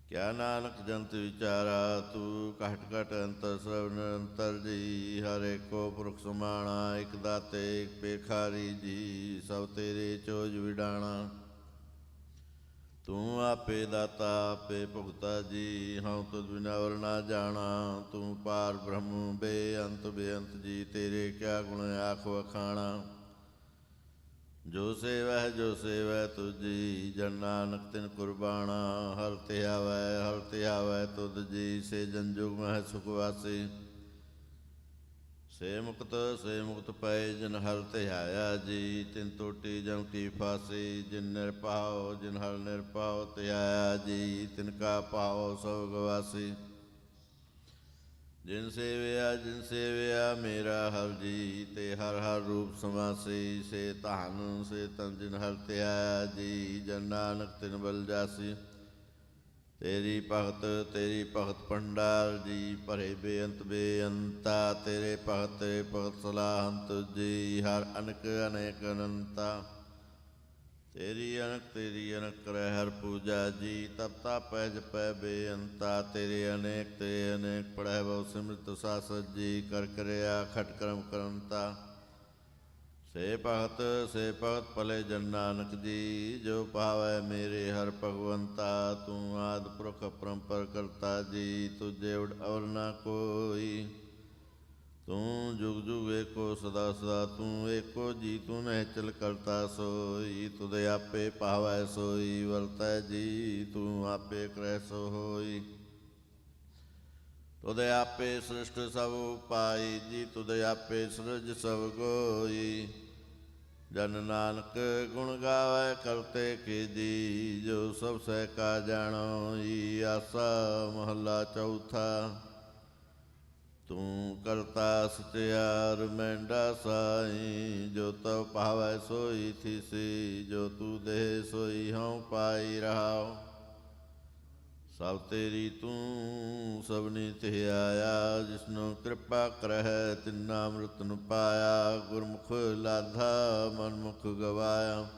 ਕਿਆ ਨਾਨਕ ਜੰਤ ਵਿਚਾਰਾ, ਤੂੰ ਘਟ ਘਟ ਅੰਤਰ ਸਰਵ ਨਿਰੰਤਰ ਜੀ। ਹਰ ਏਕੋ ਪੁਰਖ ਸਮਾਣਾ, ਇਕ ਦਾਤੇ ਇਕ ਪੇਖਾਰੀ ਜੀ। ਸਭ ਤੇਰੇ ਚੋਜ ਵਿਡਾਣਾ, ਤੂੰ ਆਪੇ ਦਾਤਾ ਆਪੇ ਭੁਗਤਾ ਜੀ। ਹਉ ਤੁਧ ਬਿਨਾ ਵਰ ਨਾ ਜਾਣਾ, ਤੂੰ ਪਾਰ ਬ੍ਰਹਮ ਬੇਅੰਤ ਬੇਅੰਤ ਜੀ। ਤੇਰੇ ਕਿਆ ਗੁਣ ਆਖ ਵਖਾਣਾ, ਜੋ ਸੇਵੈ ਤੁਝੀ। ਜਨ ਨਾਨਕ ਤਿਨ ਕੁਰਬਾਣਾ, ਹਰ ਧਿਆਵੈ ਤੁਧ ਜੀ। ਸੇ ਜਨ ਜੁਗ ਮਹਿ ਸੁਖ ਵਾਸੀ, ਸੇ ਮੁਕਤ ਪਏ ਜਿਨ ਹਰ ਧਿਆਇਆ ਜੀ। ਤਿਨ ਟੋਟੀ ਜਮ ਕੀ ਫਾਸੀ, ਜਿਨ ਨਿਰਭਉ ਜਿਨ ਹਰ ਨਿਰਭਉ ਧਿਆਇਆ ਜੀ। ਤਿਨ ਕਾ ਭਾਉ ਸਭ ਗਵਾਸੀ, ਜਿਨ ਸੇਵਿਆ ਮੇਰਾ ਹਰ ਜੀ। ਤੇ ਹਰ ਹਰ ਰੂਪ ਸਮਾਸੀ, ਸੇ ਤਨ ਜਿਨ ਹਰ ਧਿਆਇਆ ਜੀ। ਜਨ ਨਾਨਕ ਤਿਨ ਬਲ ਜਾਸੀ, ਤੇਰੀ ਭਗਤ ਭੰਡਾਰ ਜੀ। ਭਰੇ ਬੇਅੰਤ ਬੇਅੰਤਾ, ਤੇਰੇ ਭਗਤ ਸਲਾਹੰਤ ਜੀ। ਹਰ ਅਨਕ ਅਨੇਕ ਅਨੰਤਾ, ਤੇਰੀ ਅਨਕ ਕਰੈ ਹਰ ਪੂਜਾ ਜੀ। ਤਪ ਤਾਪੈ ਜਪੈ ਬੇਅੰਤਾ, ਤੇਰੇ ਅਨੇਕ ਪੜ੍ਹੈ ਬਹੁ ਸਿਮਰਤ ਸਾਸਤ ਜੀ। ਕਰ ਕਰਿਆ ਖਟ ਕਰਮ ਕਰੰਤਾ, ਸੇ ਭਗਤ ਭਲੇ ਜਨ ਨਾਨਕ ਜੀ। ਜੋ ਭਾਵੈ ਮੇਰੇ ਹਰ ਭਗਵੰਤਾ, ਤੂੰ ਆਦਿ ਪੁਰਖ ਪਰੰਪਰ ਕਰਤਾ ਜੀ। ਤੁਝੇ ਉਡ ਅਵਰ ਨਾ ਕੋਈ, ਤੂੰ ਜੁਗ ਜੁਗ ਏਕੋ ਸਦਾ ਸਦਾ। ਤੂੰ ਏਕੋ ਜੀ ਤੂੰ ਨਹਿਚਲ ਕਰਤਾ ਸੋਈ। ਤੁਦੇ ਆਪੇ ਭਾਵੈ ਸੋਈ ਵਰਤੈ ਜੀ। ਤੂੰ ਆਪੇ ਕਰੈ ਸੋ ਹੋਈ। ਤੁਦੇ ਆਪੇ ਸ੍ਰਿਸ਼ਟ ਸਭ ਉਪਾਈ ਜੀ। ਤੁਦੇ ਆਪੇ ਸਿਰਜ ਸਭ ਕੋਈ। ਜਨ ਨਾਨਕ ਗੁਣ ਗਾਵੈ ਕਰਤੇ ਕੀ ਜੀ। ਜੋ ਸਭ ਸਹਿ ਕਾ ਜਾਣੋ ਈ। ਆਸਾ ਮਹੱਲਾ ਚੌਥਾ। ਤੂੰ ਕਰਤਾ ਸਚਿਆਰ ਮਹਿੰਡਾ ਸਾਈ। ਜੋ ਤਉ ਭਾਵੈ ਸੋਈ ਥੀਸੀ। ਜੋ ਤੂੰ ਦੇ ਸੋਈ ਹਉ ਪਾਈ ਰਹਾਉ। ਸਭ ਤੇਰੀ ਤੂੰ ਸਭਨੀ ਤੇ ਆਇਆ। ਜਿਸਨੂੰ ਕਿਰਪਾ ਕਰਹਿ ਤਿਨਾ ਅੰਮ੍ਰਿਤ ਨ ਪਾਇਆ। ਗੁਰਮੁਖ ਲਾਧਾ ਮਨਮੁਖ ਗਵਾਇਆ।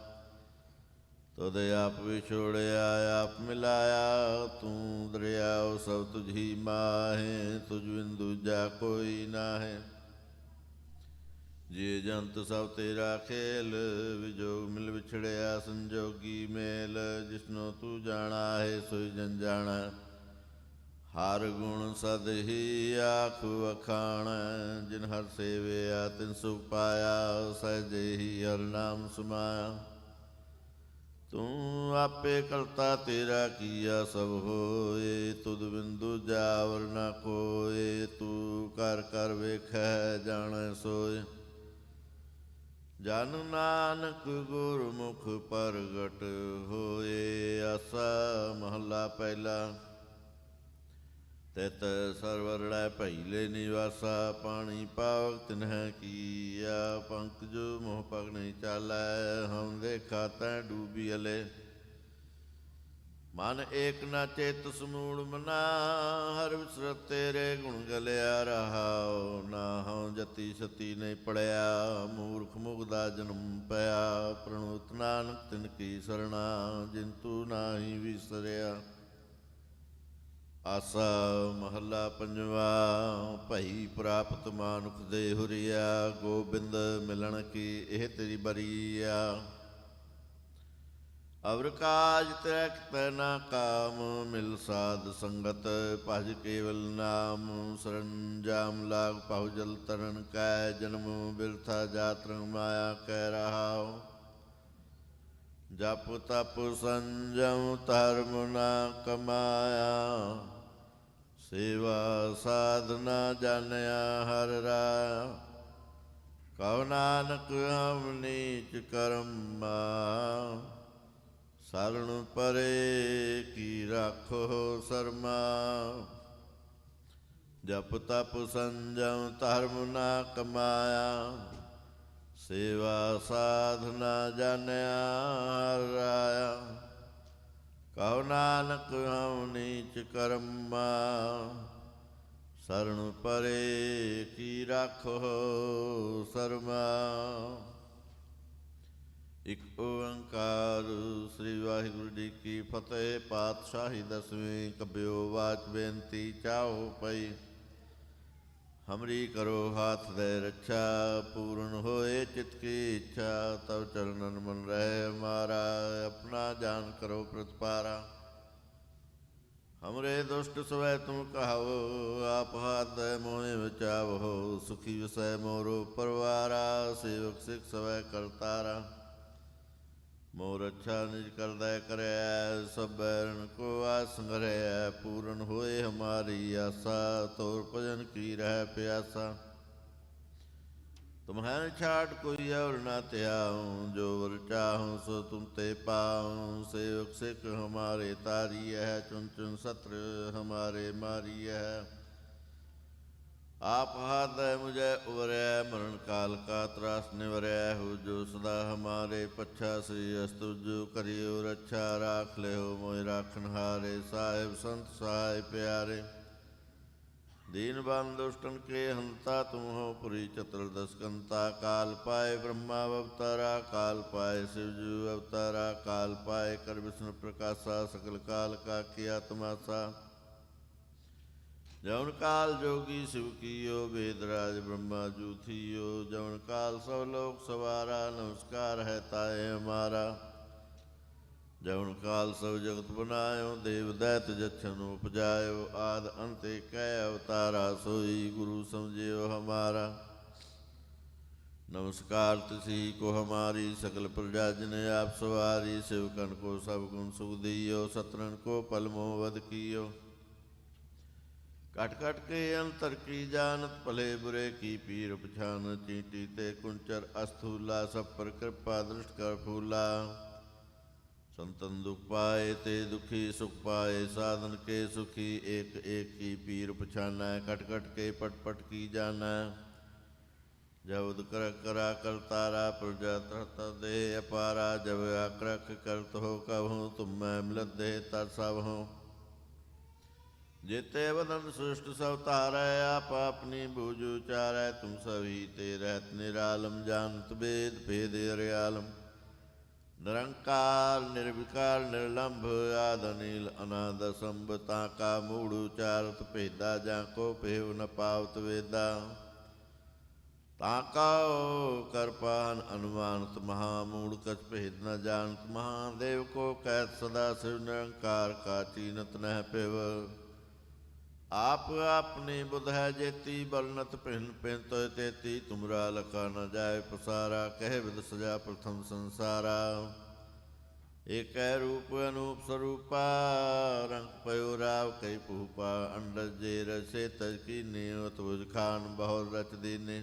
ਤੁਦੇ ਆਪ ਵਿਛੋੜਿਆ ਆਪ ਮਿਲਾਇਆ। ਤੂੰ ਦਰਿਆਉ ਸਭ ਤੁਝੀ ਮਾਹੇ। ਤੁਝ ਬਿਨ ਦੂਜਾ ਕੋਈ ਨਾਹੇ। ਜੀ ਜੰਤ ਸਭ ਤੇਰਾ ਖੇਲ। ਵਿਜੋਗ ਮਿਲ ਵਿਛੜਿਆ ਸੰਜੋਗੀ ਮੇਲ। ਜਿਸਨੂੰ ਤੂੰ ਜਾਣਾ ਹੈ ਸੋਈ ਜਨ ਜਾਣਾ। ਹਰ ਗੁਣ ਸਦ ਹੀ ਆਖ ਵਖਾਣ। ਜਿਨ ਹਰ ਸੇਵਿਆ ਤਿਨ ਸੁਖ ਪਾਇਆ। ਸਹਿਜੇ ਹੀ ਹਰ ਨਾਮ ਸਮਾਇਆ। ਤੂੰ ਆਪੇ ਕਰਤਾ ਤੇਰਾ ਕੀਆ ਸਭ ਹੋਏ। ਤੁਧ ਬਿਨ ਦੂਜਾ ਅਵਰ ਨਾ ਕੋਏ। ਤੂੰ ਕਰ ਕਰ ਵੇਖੈ ਜਾਣੈ ਸੋਏ। ਜਨ ਨਾਨਕ ਗੁਰਮੁਖ ਪ੍ਰਗਟ ਹੋਏ। ਆਸਾ ਮਹੱਲਾ ਪਹਿਲਾ। ਤਿਤ ਸਰਵਰੜੈ ਪਹਿਲੇ ਨਿਵਾਸਾ। ਪਾਣੀ ਪਾਵਕ ਤਿਨਹਿ ਕੀਆ। ਪੰਕ ਜੋ ਮੋਹ ਪਗ ਨਹੀਂ ਚਾਲੈ। ਹਮ ਦੇਖਾ ਤੈ ਡੂਬੀ ਅਲੇ। ਮਨ ਏਕ ਨਾ ਚੇਤ ਸਮੂੜ ਮਨਾ। ਹਰ ਵਿਸਰਤ ਤੇਰੇ ਗੁਣ ਗਲਿਆ ਰਹਾਉ। ਨਾ ਹਉ ਜਤੀ ਸਤੀ ਨਹੀਂ ਪੜਿਆ। ਮੂਰਖ ਮੁਗਦਾ ਜਨਮ ਪਿਆ। ਪ੍ਰਣੁਤ ਨਾਨਕ ਤਿਨ ਕੀ ਸਰਣਾ। ਜਿਨ ਤੂੰ ਨਾਹੀ ਵਿਸਰਿਆ। ਆਸਾ ਮਹੱਲਾ ਪੰਜਵਾ। ਭਈ ਪ੍ਰਾਪਤ ਮਾਨੁਖ ਦੇ ਹੁਰੀਆ। ਗੋਬਿੰਦ ਮਿਲਣ ਕੀ ਇਹ ਤੇਰੀ ਬਰੀਆ। ਅਵਰ ਕਾਜ ਤੈ ਕਿਤੈ ਨਾ ਕਾਮ। ਮਿਲ ਸਾਧ ਸੰਗਤ ਭਜ ਕੇਵਲ ਨਾਮ। ਸਰੰਜਾਮ ਲਾਗ ਪਾਹੁ ਜਲ ਤਰਨ ਕੈ। ਜਨਮ ਬਿਰਥਾ ਜਾਤ ਰੰਗ ਮਾਇਆ ਕਹਿ ਰਹਾਉ। ਜਪ ਤਪ ਸੰਜਮ ਧਰਮ ਨਾ ਕਮਾਇਆ। ਸੇਵਾ ਸਾਧਨਾ ਜਾਣਿਆ ਹਰ ਰਾਇਆ। ਕਹੁ ਨਾਨਕ ਹਮ ਨੀਚ ਕਰਮਾ। ਸਰਣ ਪਰੇ ਕੀ ਰਾਖੋ ਸਰਮਾ। ਜਪ ਤਪ ਸੰਜਮ ਧਰਮ ਨਾ ਕਮਾਇਆ। ਸੇਵਾ ਸਾਧਨਾ ਜਾਣਿਆ ਹਰ ਰਾਇਆ। ਕਹੁ ਨਾਨਕ ਹਮ ਨੀਚ ਕਰਮਾ। ਸਰਣ ਪਰੇ ਕੀ ਰਾਖੋ ਸਰਮਾ। ਇਕ ਓੰਕਾਰ ਸ੍ਰੀ ਵਾਹਿਗੁਰੂ ਜੀ ਕੀ ਫਤਿਹ। ਪਾਤਸ਼ਾਹੀ ਦਸਵੀਂ ਕਬਿਓ ਵਾਚ ਬੇਨਤੀ ਚਾਹੋ ਪਈ। ਹਮਰੀ ਕਰੋ ਹਾਥ ਦੇ ਰੱਛਾ। ਪੂਰਨ ਹੋਏ ਚਿਤ ਕੀ ਇੱਛਾ। ਤਵ ਚਰਨਨ ਮਨ ਰਹਿ ਹਮਾਰਾ। ਆਪਣਾ ਜਾਨ ਕਰੋ ਪ੍ਰਤਪਾਰਾ। ਹਮਰੇ ਦੁਸ਼ਟ ਸਵੈ ਤੁਮ ਕਹਾਵੋ। ਆਪ ਹਾਥ ਮੋਹਿ ਬਚਾਵੋ। ਸੁਖੀ ਵਸੈ ਮੋਰੋ ਪਰਵਾਰਾ। ਸੇਵਕ ਸਿਖ ਸਵੈ ਕਰਤਾਰਾ। ਮੋਰ ਅੱਛਾ ਨਿਜ ਕਰਦਾ ਕਰਿਆ। ਸਭ ਬੈਰਨ ਕੋ ਆਸ ਸੰਗਰਿਆ। ਪੂਰਨ ਹੋਏ ਹਮਾਰੀ ਆਸਾ। ਤੋਰ ਭਜਨ ਕੀ ਰਹਿ ਪਿਆਸਾ। ਤੁਮਹਿ ਛਾੜ ਕੋਈ ਔਰ ਨਾ ਧਿਆਉ। ਜੋ ਵਰ ਚਾਹੂੰ ਸੋ ਤੁਮ ਤੇ ਪਾਉ। ਸੇਵਕ ਸਿੱਖ ਹਮਾਰੇ ਤਾਰੀ ਹੈ। ਚੁਨ ਚੁਨ ਸਤਰ ਹਮਾਰੇ ਮਾਰੀ ਹੈ। आप हाथ मुझे उबरय मरण काल का त्रास निवरय हो। जो सदा हमारे पच्छा श्री अस्तु जो करियो रक्षा। राख ले हो मोहि राखन हारे। साहिब संत सहाय प्यारे। दीन बान दुष्टन के हंता तुम हो। पुरी चतुर्दश कंता। काल पाए ब्रह्मा अवतारा। काल पाए शिवजू अवतारा। काल पाए कर विष्णु प्रकाशा। सकल काल का किया तमाशा। जौन काल जोगी शिव कीयो, वेदराज ब्रह्मा जू थियो। जौन काल सब लोक सवारा, नमस्कार है ताए हमारा। जौन काल सब जगत बनायो, देव दैत जच्छन उपजायो। आद अंत कै अवतारा, सोई गुरु समझियो हमारा। नमस्कार तिसी को हमारी, सकल प्रजा जिने आप सवारी। शिवकन को सब गुण सुख दियो, सतरन को पल मोह वध कियो। कट कट के अंतर की जानत, भले बुरे की पीर पछान। चींटी ते कुंचर अस्थूला, सब पर कृपा दृष्ट कर फूला। संतन दुख पाए ते दुखी, सुख पाए साधन के सुखी। एक एक की पीर पछाना, कट कट के पट पट की जाना। जब कर करा करतारा, प्रजा तरता दे अपारा। जब आक्रक करत हो कबहूँ, तुम मैं मिलत दे तरसब हूँ। जेते वदन सृष्ट सब तारै, आप अपनी बूझ उचारै। तुम सभी ते रहत निरालम, जानत वेद भेद अर्यालम। निरंकार निर्विकार निर्लंभ, आद अनिल अनाद संभ। ताका मूढ़ उचारत भेदा, जाको पेव न पावत वेदा। ताका करपान अनुमानत, महामूढ़ कछ भेद न जानत। महादेव को कहत सदा शिव, निरंकार का चीनत नह पेव। आप अपनी बुध है जेती, बलनत पिन पिन तो तेती। तुमरा लखा न जाय पसारा, कह विद सजा प्रथम संसारा। एक रूप अनूप स्वरूपा, रंग पयो राव कई पूपा। अंडज जे रसे तज की नियत, बुझ खान बहुत रच दीने।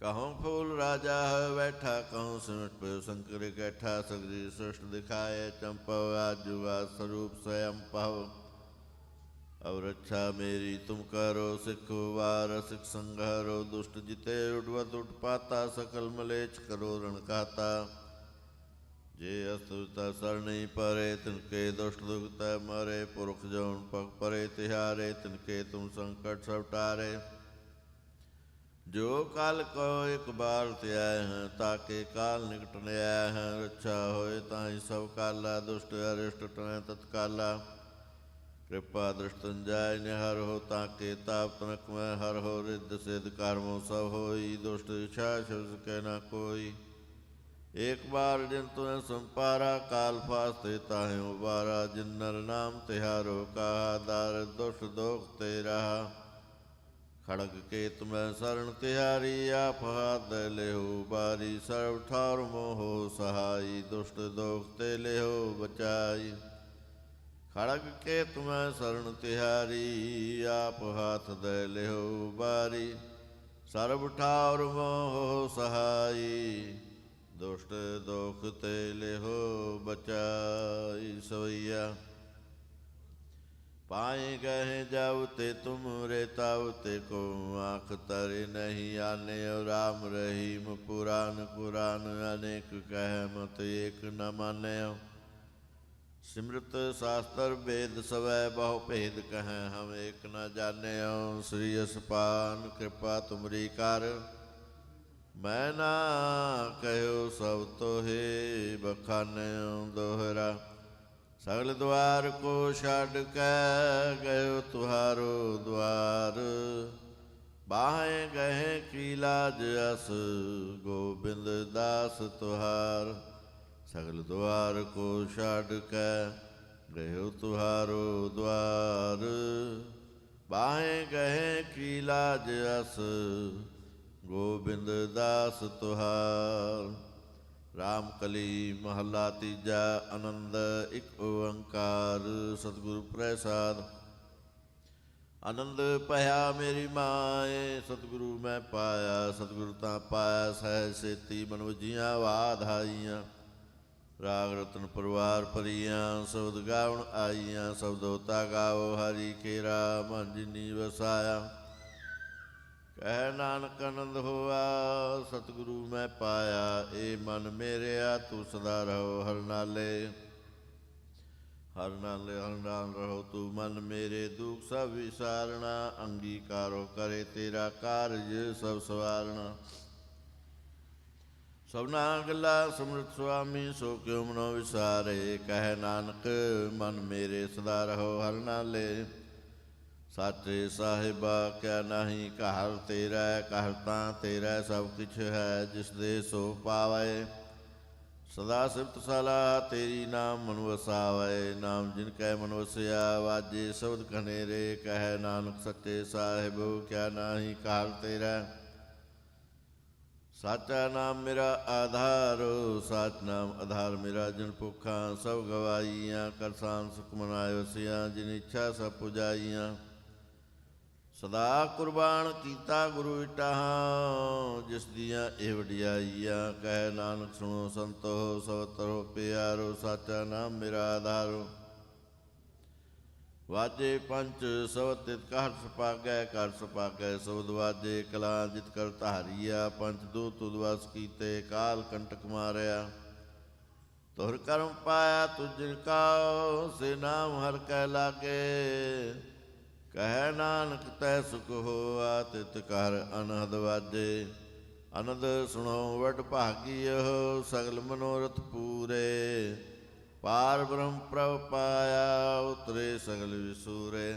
कहूँ फूल राजा है बैठा, कहूँ सिमट पे शंकर कैठा। सगरी सृष्ट दिखाए चंपव, आजुआ स्वरूप स्वयं पव। अब रक्षा मेरी तुम करो, सिखो वार सिख संघारो। दुष्ट जिते उठवत उठपाता, सकल मलेच्छ करो रण कहता। जे असुरता सर नहीं परे, तिनके दुष्ट दुखता मरे। पुरख जौन पग परे तिहारे, तिनके तुम संकट सब टारे। जो काल को एक बार त्याय हैं, ताके काल निकट न्याय हैं। रक्षा होए ताहि सब काला, दुष्ट अरिष्ट टने तत्काला। कृपा दृष्टन जाय निहर हो, ताके ताप तनक में हर हो। रिद्ध सिद्ध कर्मों सब होई, दुष्ट इच्छा शब्द के न कोई। एक बार जिन तुम्हें संपारा, काल फास्ते ताहे उबारा। जिन नर नाम तिहारो कहा, दार दुष्ट दोख ते रहा। खड़ग के तुम्हें शरण तिहारी, आप हाथ दे ले हो बारी। सर्व ठार मोह सहाई, दुष्ट दोख ते ले हो बचाई। खड़ग के तुम्हें शरण तिहारी, आप हाथ दे ले हो बारी। सर्व ठार मोह सहाई, दुष्ट दोख ते ले हो बचाई। सवैया पाए गए जावते तुम रे, तावते को आँख तरे नहीं आने। और राम रहीम पुराण कुरान, अनेक कह मत एक न माने। सिमृत शास्त्र वेद सवै, बहु भेद कहें हम एक न जाने। श्री यशपान कृपा तुमरी कार, मैं ना कहो सब तो हे बखाने। दोहरा सगल द्वार को छाड़ कै, गयो तुहारो द्वार। बाहें गहे की लाज अस, गोविंद दास तुहार। सगल द्वार को छाड़ कै, गयो तुहारो द्वार। बाहें गहे की लाज अस, गोविंद दास तुहार। राम कली महला तीजा, आनंद एक ओंकार। सतगुरु प्रसाद आनंद पया मेरी माए। सतगुरु मैं पाया, सतगुरु ता पाया। सह सेती मन वजियाँ वाधाइयाँ। राग रतन परिवार परियाँ, शब्द गावण आइयाँ। शब्द होता गाओ हरि केरा, मन जिनी वसाया। कह नानक आनंद होआ, सतगुरु मैं पाया। ए मन मेरेया तू सदा रहो हर नाले। हर नाले हर नाल रहो तू मन मेरे। दुख सब विसारना, अंगीकारो करे तेरा कार्य सब सवारना। सबना गला समृत स्वामी, सो क्यों मनो विसारे। कह नानक मन मेरे सदा रहो हर नाले। ਸਾਚੇ ਸਾਹਿਬਾ ਕਿਆ ਨਾਹੀ ਘਰ ਤੇਰਾ, ਘਰ ਤਾਂ ਤੇਰਾ ਸਭ ਕਿਛ ਹੈ, ਜਿਸ ਦੇ ਸੋ ਪਾਵੇ। ਸਦਾ ਸਿਫਤ ਸਲਾਹ ਤੇਰੀ, ਨਾਮ ਮਨ ਵਸਾਵੇ। ਨਾਮ ਜਿਨ ਕੈ ਮਨ ਵਸਿਆ, ਵਾਜੇ ਸ਼ਬਦ ਘਨੇਰੇ। ਕਹਿ ਨਾਨਕ ਸੱਚੇ ਸਾਹਿਬ ਕਿਆ ਨਾਹੀ ਘਰ ਤੇਰਾ। ਸਾਚਾ ਨਾਮ ਮੇਰਾ ਆਧਾਰ, ਸਾਚ ਨਾਮ ਆਧਾਰ ਮੇਰਾ। ਜਿਨ ਭੁੱਖਾਂ ਸਭ ਗਵਾਈਆਂ, ਕਰਸਾਨ ਸੁਖ ਮਨਾਇ ਵਸਿਆ। ਜਿਨ ਇੱਛਾ ਸਭ ਪੁਜਾਈਆਂ, ਸਦਾ ਕੁਰਬਾਨ ਕੀਤਾ ਗੁਰੂ ਇਟਾਹਾਂ। ਜਿਸ ਦੀਆਂ ਇਹ ਵਡਿਆਈਆਂ, ਕਹਿ ਨਾਨਕ ਸੁਣੋ ਸੰਤੋ ਸਭ ਤਰੋ ਪਿਆਰੋ। ਸਾਚਾ ਨਾਮ ਮੇਰਾ ਆਧਾਰੋ। ਵਾਜੇ ਪੰਚ ਸਬਦ ਤਿਤ ਘਰ ਸੁਪਾਗੈ, ਘਰ ਸੁਪਾਗੈ ਸਬਦ ਵਾਜੇ। ਕਲਾ ਜਿਤ ਕਰ ਧਾਰੀਆ, ਪੰਚ ਦੂਤ ਤੁਧ ਵਸ ਕੀਤੇ। ਕਾਲ ਕੰਟਕ ਮਾਰਿਆ, ਤੁਰ ਕਰਮ ਪਾਇਆ ਤੁਝ ਕਾ। ਸੇ ਨਾਮ ਹਰ ਕੈ ਲਾਗੇ, ਕਹਿ ਨਾਨਕ ਤੈ ਸੁਖ ਹੋਆ। ਤਿਤ ਕਰ ਅਨਹਦ ਵਾਜੇ, ਅਨੰਦ ਸੁਣੋ ਵਡ ਭਾਗੀਓ। ਸਗਲ ਮਨੋਰਥ ਪੂਰੇ, ਪਾਰ ਬ੍ਰਹਮ ਪ੍ਰਭ ਪਾਇਆ। ਉਤਰੇ ਸਗਲ ਵਿਸੂਰੇ,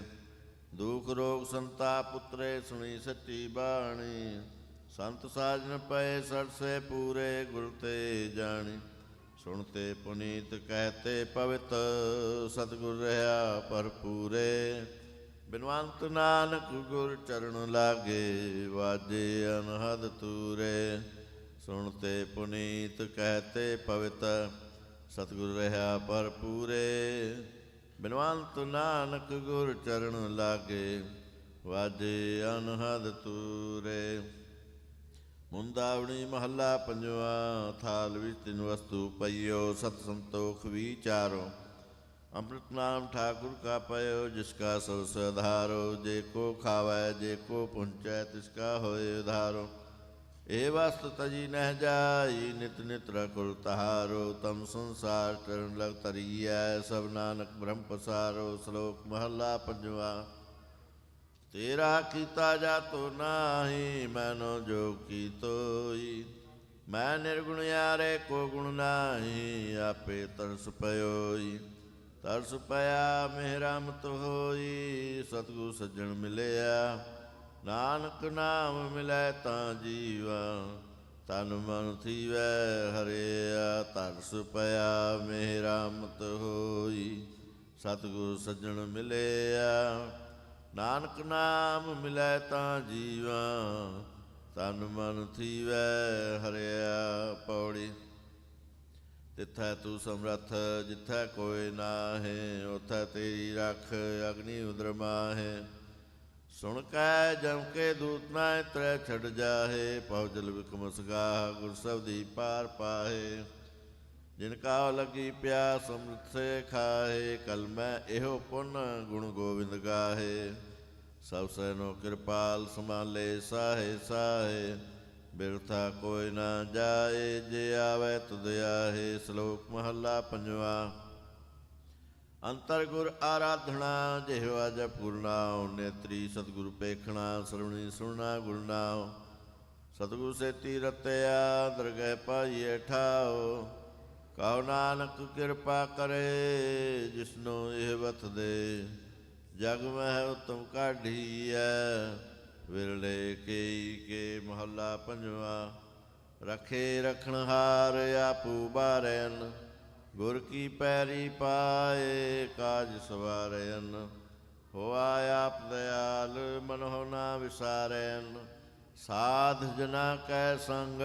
ਦੁਖ ਰੋਗ ਸੰਤਾਪ ਉਤਰੇ। ਸੁਣੀ ਸੱਚੀ ਬਾਣੀ, ਸੰਤ ਸਾਜਨ ਪਏ ਸਰਸੇ ਪੂਰੇ। ਗੁਰ ਤੇ ਜਾਣੀ, ਸੁਣਤੇ ਪੁਨੀਤ ਕਹਤੇ ਪਵਿੱਤ। ਸਤਿਗੁਰ ਰਹਾ ਭਰਪੂਰੇ, ਬਿਨਵੰਤ ਨਾਨਕ ਗੁਰ ਚਰਨ ਲਾਗੇ। ਵਾਜੇ ਅਨਹਦ ਤੂਰੇ, ਸੁਣਤੇ ਪੁਨੀਤ ਕਹਤੇ ਪਵਿੱਤ। ਸਤਿਗੁਰ ਰਹਾ ਭਰਪੂਰੇ, ਬਿਨਵੰਤ ਨਾਨਕ ਗੁਰ ਚਰਨ ਲਾਗੇ। ਵਾਜੇ ਅਨਹਦ ਤੂਰੇ। ਮੁੰਦਾਵਣੀ ਮਹੱਲਾ ਪੰਜਵਾ। ਥਾਲ ਵਿੱਚ ਤਿੰਨ ਵਸਤੂ ਪਈਓ, ਸਤ ਸੰਤੋਖ ਵਿਚਾਰੋ। ਅੰਮ੍ਰਿਤ ਨਾਮ ਠਾकुर का पयो, जिसका सब सधारो। जे को खावै जे को पुंचै, तिसका होए उधारो। ए वस्त तजी नह जाई, नित नित रखुल तहारो। तम संसार चरण लग तरिया, सब नानक ब्रह्म पसारो। श्लोक महला पंजवा। तेरा कीता जातो नाही, मैनो जो की तोई। मैं निर्गुण यारे को गुण नाही, आपे तरस पयोई। तरस पया मेरा मत होई, सतगुर सज्जन मिलिया। नानक नाम मिलै तां जीवा, तन मन थीवै हरिया। तरस पया मेरा मत होई, सतगुर सज्जन मिलिया। नानक नाम मिलै तां जीवा, तन मन थीवै हरिया। पौड़ी। तिथै तू समरथ जिथै कोई नाहे, उथै तेरी रख अग्नि उदर माहे। सुन कै जम के दूत नाय त्रै छड़ जाहे। पहुँ जल विकमस गाह, गुर सबदी पार पाहे। जिनका लगी प्यास अमृत से खाहे, कल मैं एहो पुन गुण गोविंद गाहे। सब सैनो कृपाल संभाले साहे साहे, बिरथा कोई ना जाए। जे आवे तुद आहे। श्लोक महला पंजवा। अंतर गुर आराधना, जिह्वा जप गुर नाम। नेत्री सतगुर पेखना, श्रवणी सुनना गुर नाम। सतगुर सेती रतया, दरगह पाइए ठाओ। कहो नानक कृपा करे, जिसनो यह बत दे। जग मह उत्तम काढ़ीਐ, विरले के महला पंजवा। रखे रखनहार आपू बारैन, गुर की पैरी पाए काज सवारैन। होआ आप दयाल मन हो ना विसारैन। साध जना कै संग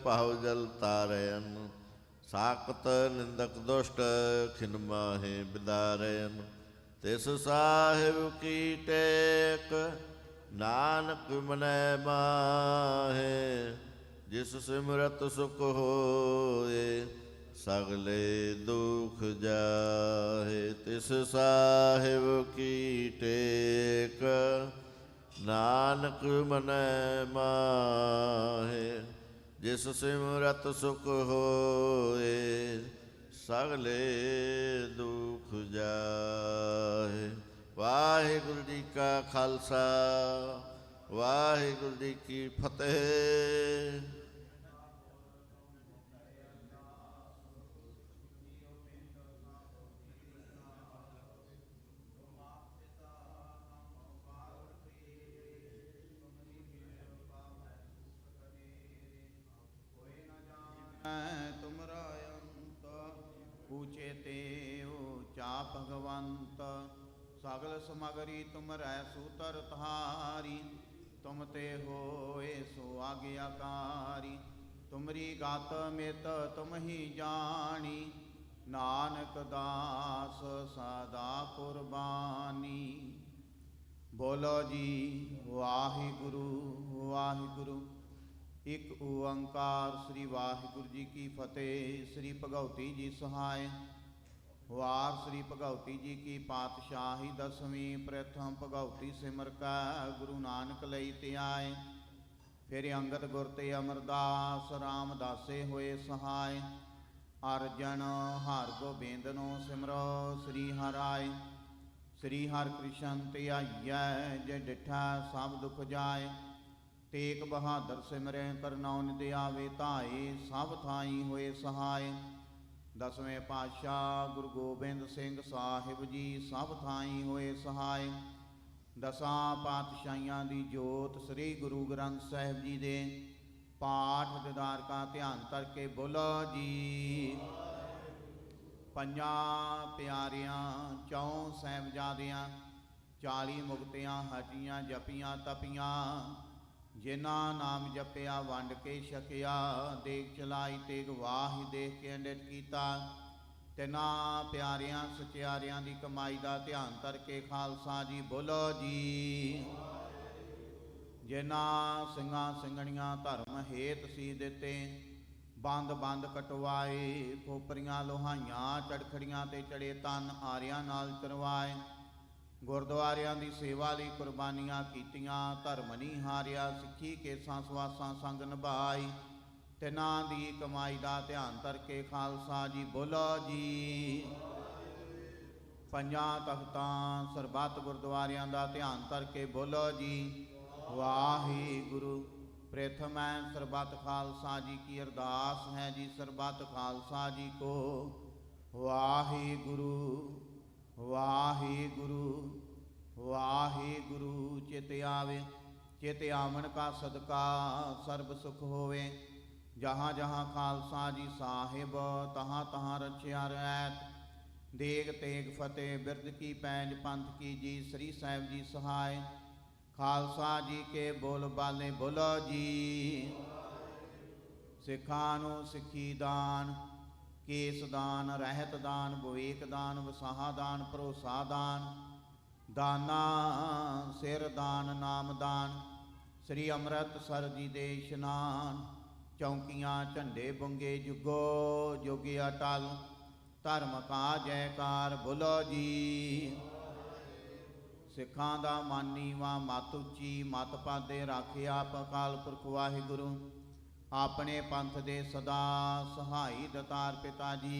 पाहु जल तारैन। साकत निंदक दुष्ट खिन माहे बिदारैन। तिस साहिब की टेक, नानक मनै माहे। जिस सिमरत सुख होए, सगले दुख जाहे। तिस साहिब की टेक, नानक मनै माहे। जिस सिमरत सुख होए, सगले दुख जाहे। वाहिगुरु जी का खालसा, वाहिगुरु जी की फतेह। भगवंत सगल समगरी तुम रै सूतर तहारी तुम ते होए सो आज्ञाकारी तुमरी गात मित तुम ही जानी नानक दास सदा कुर्बानी। बोलो जी वाहिगुरु वाहिगुरु। एक ओंकार श्री वाहिगुरु जी की फतेह। श्री भगवती जी सहाय। वार श्री भगवती जी की पातशाही दसवीं प्रथम भगवती सिमर का गुरु नानक लई ते आए। फिर अंगद गुर ते अमरदास रामदासे होए सहाय। अर्जन हर गोबिंद नो सिमरो श्री हराय। श्री हर कृष्ण ते आइयै जे डिठा सब दुख जाए। तेग बहादुर सिमरे करनौन दे आवे धाए। सब थाई होए सहाय। दसवें पातशाह गुरु गोबिंद सिंह साहिब जी सब थाई होए सहाय। दसां पातशाहियां दी जोत श्री गुरु ग्रंथ साहिब जी दे पाठ दीदार का ध्यान करके बोलो जी। पंजा प्यारियां चौं साहिबजादियां 40 मुक्तियां हटियां जपियां तपियां जिन्हां नाम जपिया वंड के छकिया। देख चलाई तेग वाही देख के अंडित कीता। तिना प्यारियां सचियारियां दी कमाई दा ध्यान करके खालसा जी बोलो जी। जिन्हां ਸਿੰਘਾਂ ਸਿੰਘਣੀਆਂ धर्म हेत सी दिते बंद बंद कटवाए। खोपरियां लोहाइयां चड़खड़ियां ते चढ़े तन आरियां नाल करवाए। गुरद्वारियां दी सेवा लई कुर्बानियां कीतियां। धर्म नहीं हारिया सिੱਖੀ केसां सवासां संग निभाई। तिन्हां दी कमाई दा ध्यान करके खालसा जी बोलो जी। ਪੰਜਾਂ ਤਖਤਾਂ ਸਰਬੱਤ ਗੁਰਦੁਆਰਿਆਂ ਦਾ ਧਿਆਨ ਕਰਕੇ ਬੋਲੋ ਜੀ ਵਾਹਿਗੁਰੂ। प्रथम है सरबत खालसा जी की अरदास है जी। सरबत खालसा जी को वाहिगुरु वाहिगुरु वाहिगुरु। चित आवे चित आवन का सदका सर्ब सुख होवे। जहाँ जहाँ खालसा जी साहिब तहाँ तहाँ रचिया रैत। देग तेग फतेह बिरद की पैंज पंथ की जी। श्री साहिब जी सहाय। खालसा जी के बोल बाले बोलो जी। सिखां नूं सिੱਖੀ दान केस दान रहत दान विवेक दान वसाहा दान भरोसा दान दाना सिर दान नाम दान। श्री अमृतसर जी दे इशनान चौंकियां झंडे बुंगे जुगो जोगी अटल। धर्म का जयकार बोलो जी। सिखां दा मानी वा मत उची मत पादे राखे आप अकाल पुरख वाहिगुरु। अपने पंथ दे सदा सहाई दतार पिता जी।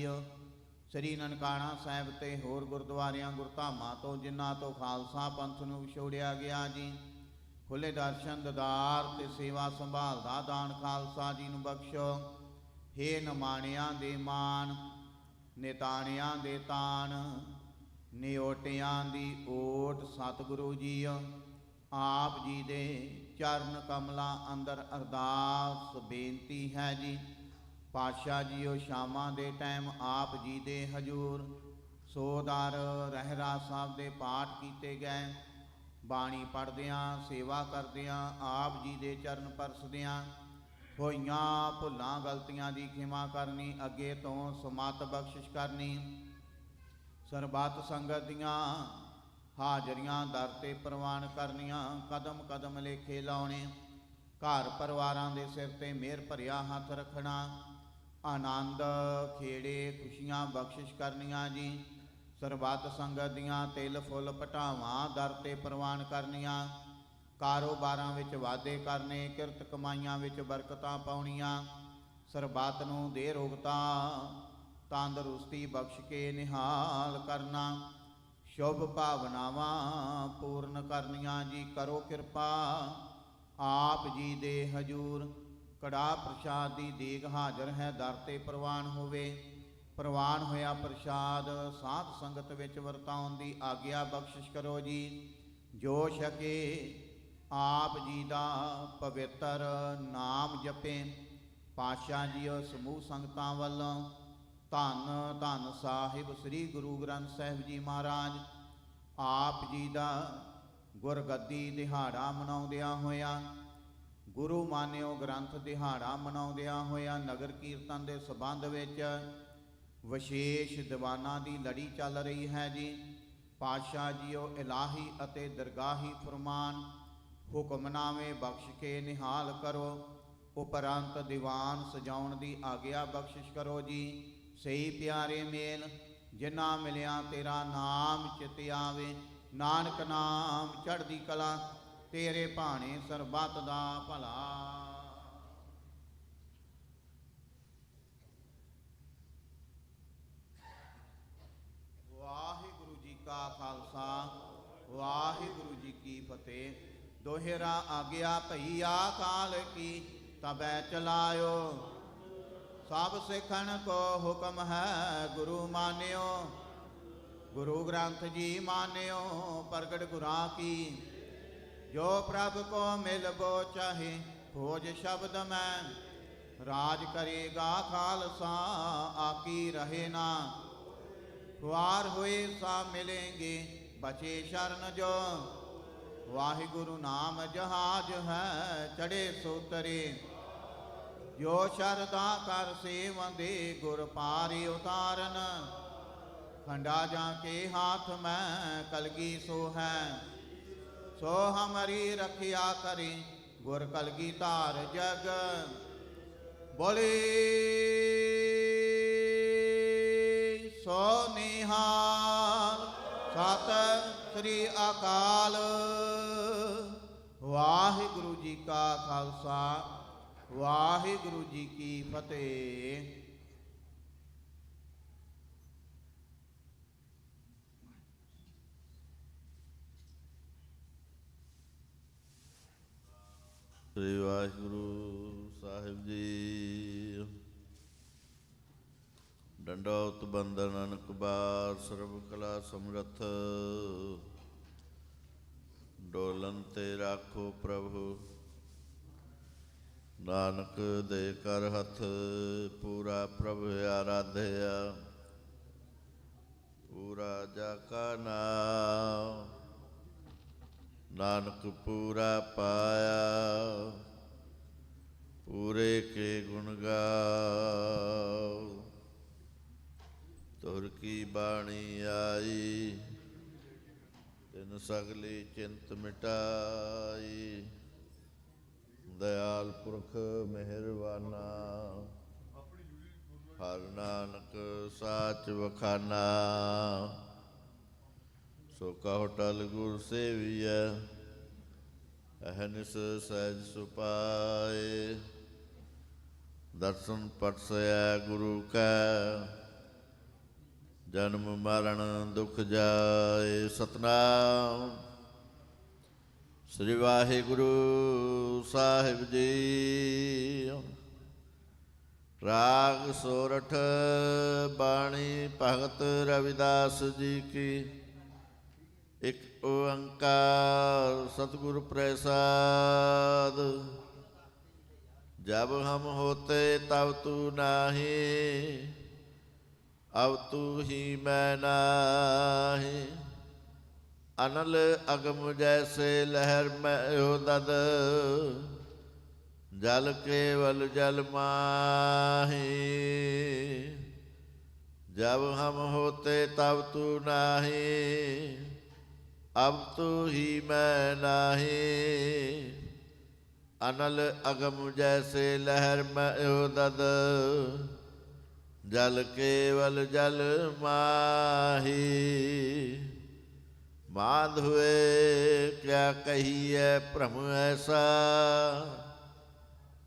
श्री ननकाना साहिब ते होर गुरद्वारियां गुरधामां तो जिन्हां तो खालसा पंथ नूं विछोड़िया गया जी। खुले दर्शन ददार ते सेवा संभाल दा दान खालसा जी नूं बख्शो। हे नमाणियां दे मान निताणियां दे तान निओटियां दी ओट सतगुरु जी। आप जी दे चरण कमलां अंदर अरदास बेनती है जी। पातशाह जीओ शामां दे टाइम आप जी दे हजूर सोदार रहरा साहब दे पाठ कीते गए। बाणी पढ़दियां सेवा करदियां आप जी दे चरण परसदियां होइयां भुल्लां गलतियां दी खिमा करनी। अगे तो समत बख्शिश करनी। सरबत संगत दियां हाजरियां दर ते प्रवान करनियां। कदम कदम लेखे लाने। घर परिवारां दे सिर ते मेहर भरिया हथ रखना। आनंद खेड़े खुशियां बख्शिश करनियां जी। सरबत संगत दियां तिल फुल पटावां दर ते प्रवान करनियां। कारोबारां विच वाधे करने। किरत कमाइयां विच बरकतां पाउणियां। सरबत नूं दे रोगता तंदरुस्ती बख्श के निहाल करना। शुभ भावनावां पूर्ण करनियां जी। करो कृपा आप जी दे हजूर। कड़ा प्रसाद दी देग हाजर है दर ते प्रवान होवे। प्रवान होया प्रसाद साध संगत विच वरताउण दी आग्या बख्शिश करो जी। जो छके आप जी दा पवित्र नाम जपे। पातशाह जी समूह संगतां वल्लों ਧੰਨ ਧੰਨ ਸਾਹਿਬ ਸ੍ਰੀ ਗੁਰੂ ਗ੍ਰੰਥ ਸਾਹਿਬ ਜੀ ਮਹਾਰਾਜ ਆਪ ਜੀ ਦਾ ਗੁਰਗੱਦੀ ਦਿਹਾੜਾ ਮਨਾਉਂਦਿਆਂ ਹੋਇਆਂ, ਗੁਰੂ ਮਾਨਿਓ ਗ੍ਰੰਥ ਦਿਹਾੜਾ ਮਨਾਉਂਦਿਆਂ ਹੋਇਆਂ ਨਗਰ ਕੀਰਤਨ ਦੇ ਸੰਬੰਧ ਵਿੱਚ ਵਿਸ਼ੇਸ਼ ਦੀਵਾਨਾਂ ਦੀ ਲੜੀ ਚੱਲ ਰਹੀ ਹੈ ਜੀ। ਪਾਤਸ਼ਾਹ ਜੀਓ ਇਲਾਹੀ ਅਤੇ ਦਰਗਾਹੀ ਫਰਮਾਨ ਹੁਕਮਨਾਮੇ ਬਖਸ਼ ਕੇ ਨਿਹਾਲ ਕਰੋ। ਉਪਰੰਤ ਦੀਵਾਨ ਸਜਾਉਣ ਦੀ ਆਗਿਆ ਬਖਸ਼ਿਸ਼ ਕਰੋ ਜੀ। ਸਹੀ ਪਿਆਰੇ ਮੇਲ ਜਿਨ੍ਹਾਂ ਮਿਲਿਆ ਤੇਰਾ ਨਾਮ ਚਿਤ ਆਵੇ, ਨਾਨਕ ਨਾਮ ਚੜ੍ਹਦੀ ਕਲਾ, ਤੇਰੇ ਭਾਣੇ ਸਰਬੱਤ ਦਾ ਭਲਾ। ਵਾਹਿਗੁਰੂ ਜੀ ਕਾ ਖਾਲਸਾ, ਵਾਹਿਗੁਰੂ ਜੀ ਕੀ ਫਤਿਹ। ਦੋਹਰਾ ਆਗਿਆ ਭਈ ਆਕਾਲ ਕੀ, ਤਬੈ ਚਲਾਇਓ। ਸਭ ਸਿੱਖਣ ਕੋ ਹੁਕਮ ਹੈ ਗੁਰੂ ਮਾਨਿਓ। ਗੁਰੂ ਗ੍ਰੰਥ ਜੀ ਮਾਨਿਓ ਪ੍ਰਗਟ ਗੁਰਾਂ ਕੀ। ਜੋ ਪ੍ਰਭ ਕੋ ਮਿਲਬੋ ਚਾਹੇ ਖੋਜ ਸ਼ਬਦ ਮੈਂ। ਰਾਜ ਕਰੇਗਾ ਖਾਲਸਾ ਆਕੀ ਰਹੇ ਨਾ। ਖੁਆਰ ਹੋਏ ਸਾ ਮਿਲेंगे ਬਚੇ ਸ਼ਰਨ ਜੋ। ਵਾਹਿਗੁਰੂ ਨਾਮ ਜਹਾਜ ਹੈ ਚੜੇ ਸੋਤਰੇ। ਜੋ ਸ਼ਰਦਾ ਕਰ ਸੇਵੰਦੇ ਗੁਰ ਪਾਰੀ ਉਤਾਰਨ। ਖੰਡਾ ਜਾਂ ਕੇ ਹਾਥ ਮੈਂ ਕਲਗੀ ਸੋ ਹੈ। ਸੋ ਹਮਾਰੀ ਰਖਿਆ ਕਰੇ ਗੁਰ ਕਲਗੀ ਧਾਰ ਜਗ। ਬੋਲੇ ਸੋ ਨਿਹਾਲ ਸਤਿ ਸ੍ਰੀ ਅਕਾਲ। ਵਾਹਿਗੁਰੂ ਜੀ ਕਾ ਖਾਲਸਾ, ਵਾਹਿਗੁਰੂ ਜੀ ਕੀ ਫਤਿਹ। ਸ੍ਰੀ ਵਾਹਿਗੁਰੂ ਸਾਹਿਬ ਜੀ। ਡੰਡੌਤ ਬੰਦਨ ਅਨਕ ਬਾਰ ਸਰਬ ਕਲਾ ਸਮਰੱਥ। ਡੋਲਨ ਤੇ ਰਾਖੋ ਪ੍ਰਭੂ, ਨਾਨਕ ਦੇ ਕਰ ਹੱਥ। ਪੂਰਾ ਪ੍ਰਭ ਆਰਾਧਿਆ, ਪੂਰਾ ਜਾ ਕਾ ਨਾਮ। ਨਾਨਕ ਪੂਰਾ ਪਾਇਆ, ਪੂਰੇ ਕੇ ਗੁਣ ਗਾਓ। ਤੁਰ ਕੀ ਬਾਣੀ ਆਈ, ਤਿਨ ਸਗਲੀ ਚਿੰਤ ਮਿਟਾਈ। ਦਇਆਲ ਪੁਰਖ ਮਿਹਰਬਾਨਾ, ਹਰ ਨਾਨਕ ਸਾਚ ਵਖਾਨਾ। ਸੋ ਕਹੋ ਟਲ ਗੁਰ ਸੇਵੀਐ, ਅਹਨਿਸ ਸਹਿਜ ਸੁਪਾਏ। ਦਰਸ਼ਨ ਪਰਸੈ ਗੁਰੂ ਕੈ, ਜਨਮ ਮਰਨ ਦੁਖ ਜਾਏ। ਸਤਨਾਮ ਸ੍ਰੀ ਵਾਹਿਗੁਰੂ ਸਾਹਿਬ ਜੀ। ਰਾਗ ਸੋਰਠ ਬਾਣੀ ਭਗਤ ਰਵਿਦਾਸ ਜੀ ਕੀ। ਇੱਕ ਓੰਕਾਰ ਸਤਿਗੁਰ ਪ੍ਰਸਾਦ। जब हम होते तब तू नाही, अब तू ही मैं नाही। अनल अगम जैसे लहर में उदद, जल केवल जल माही। जब हम होते तब तू नाही, अब तू ही मैं नाही। अनल अगम जैसे लहर में उदद, जल केवल जल माही। माधवे क्या कहिए भ्रम ऐसा,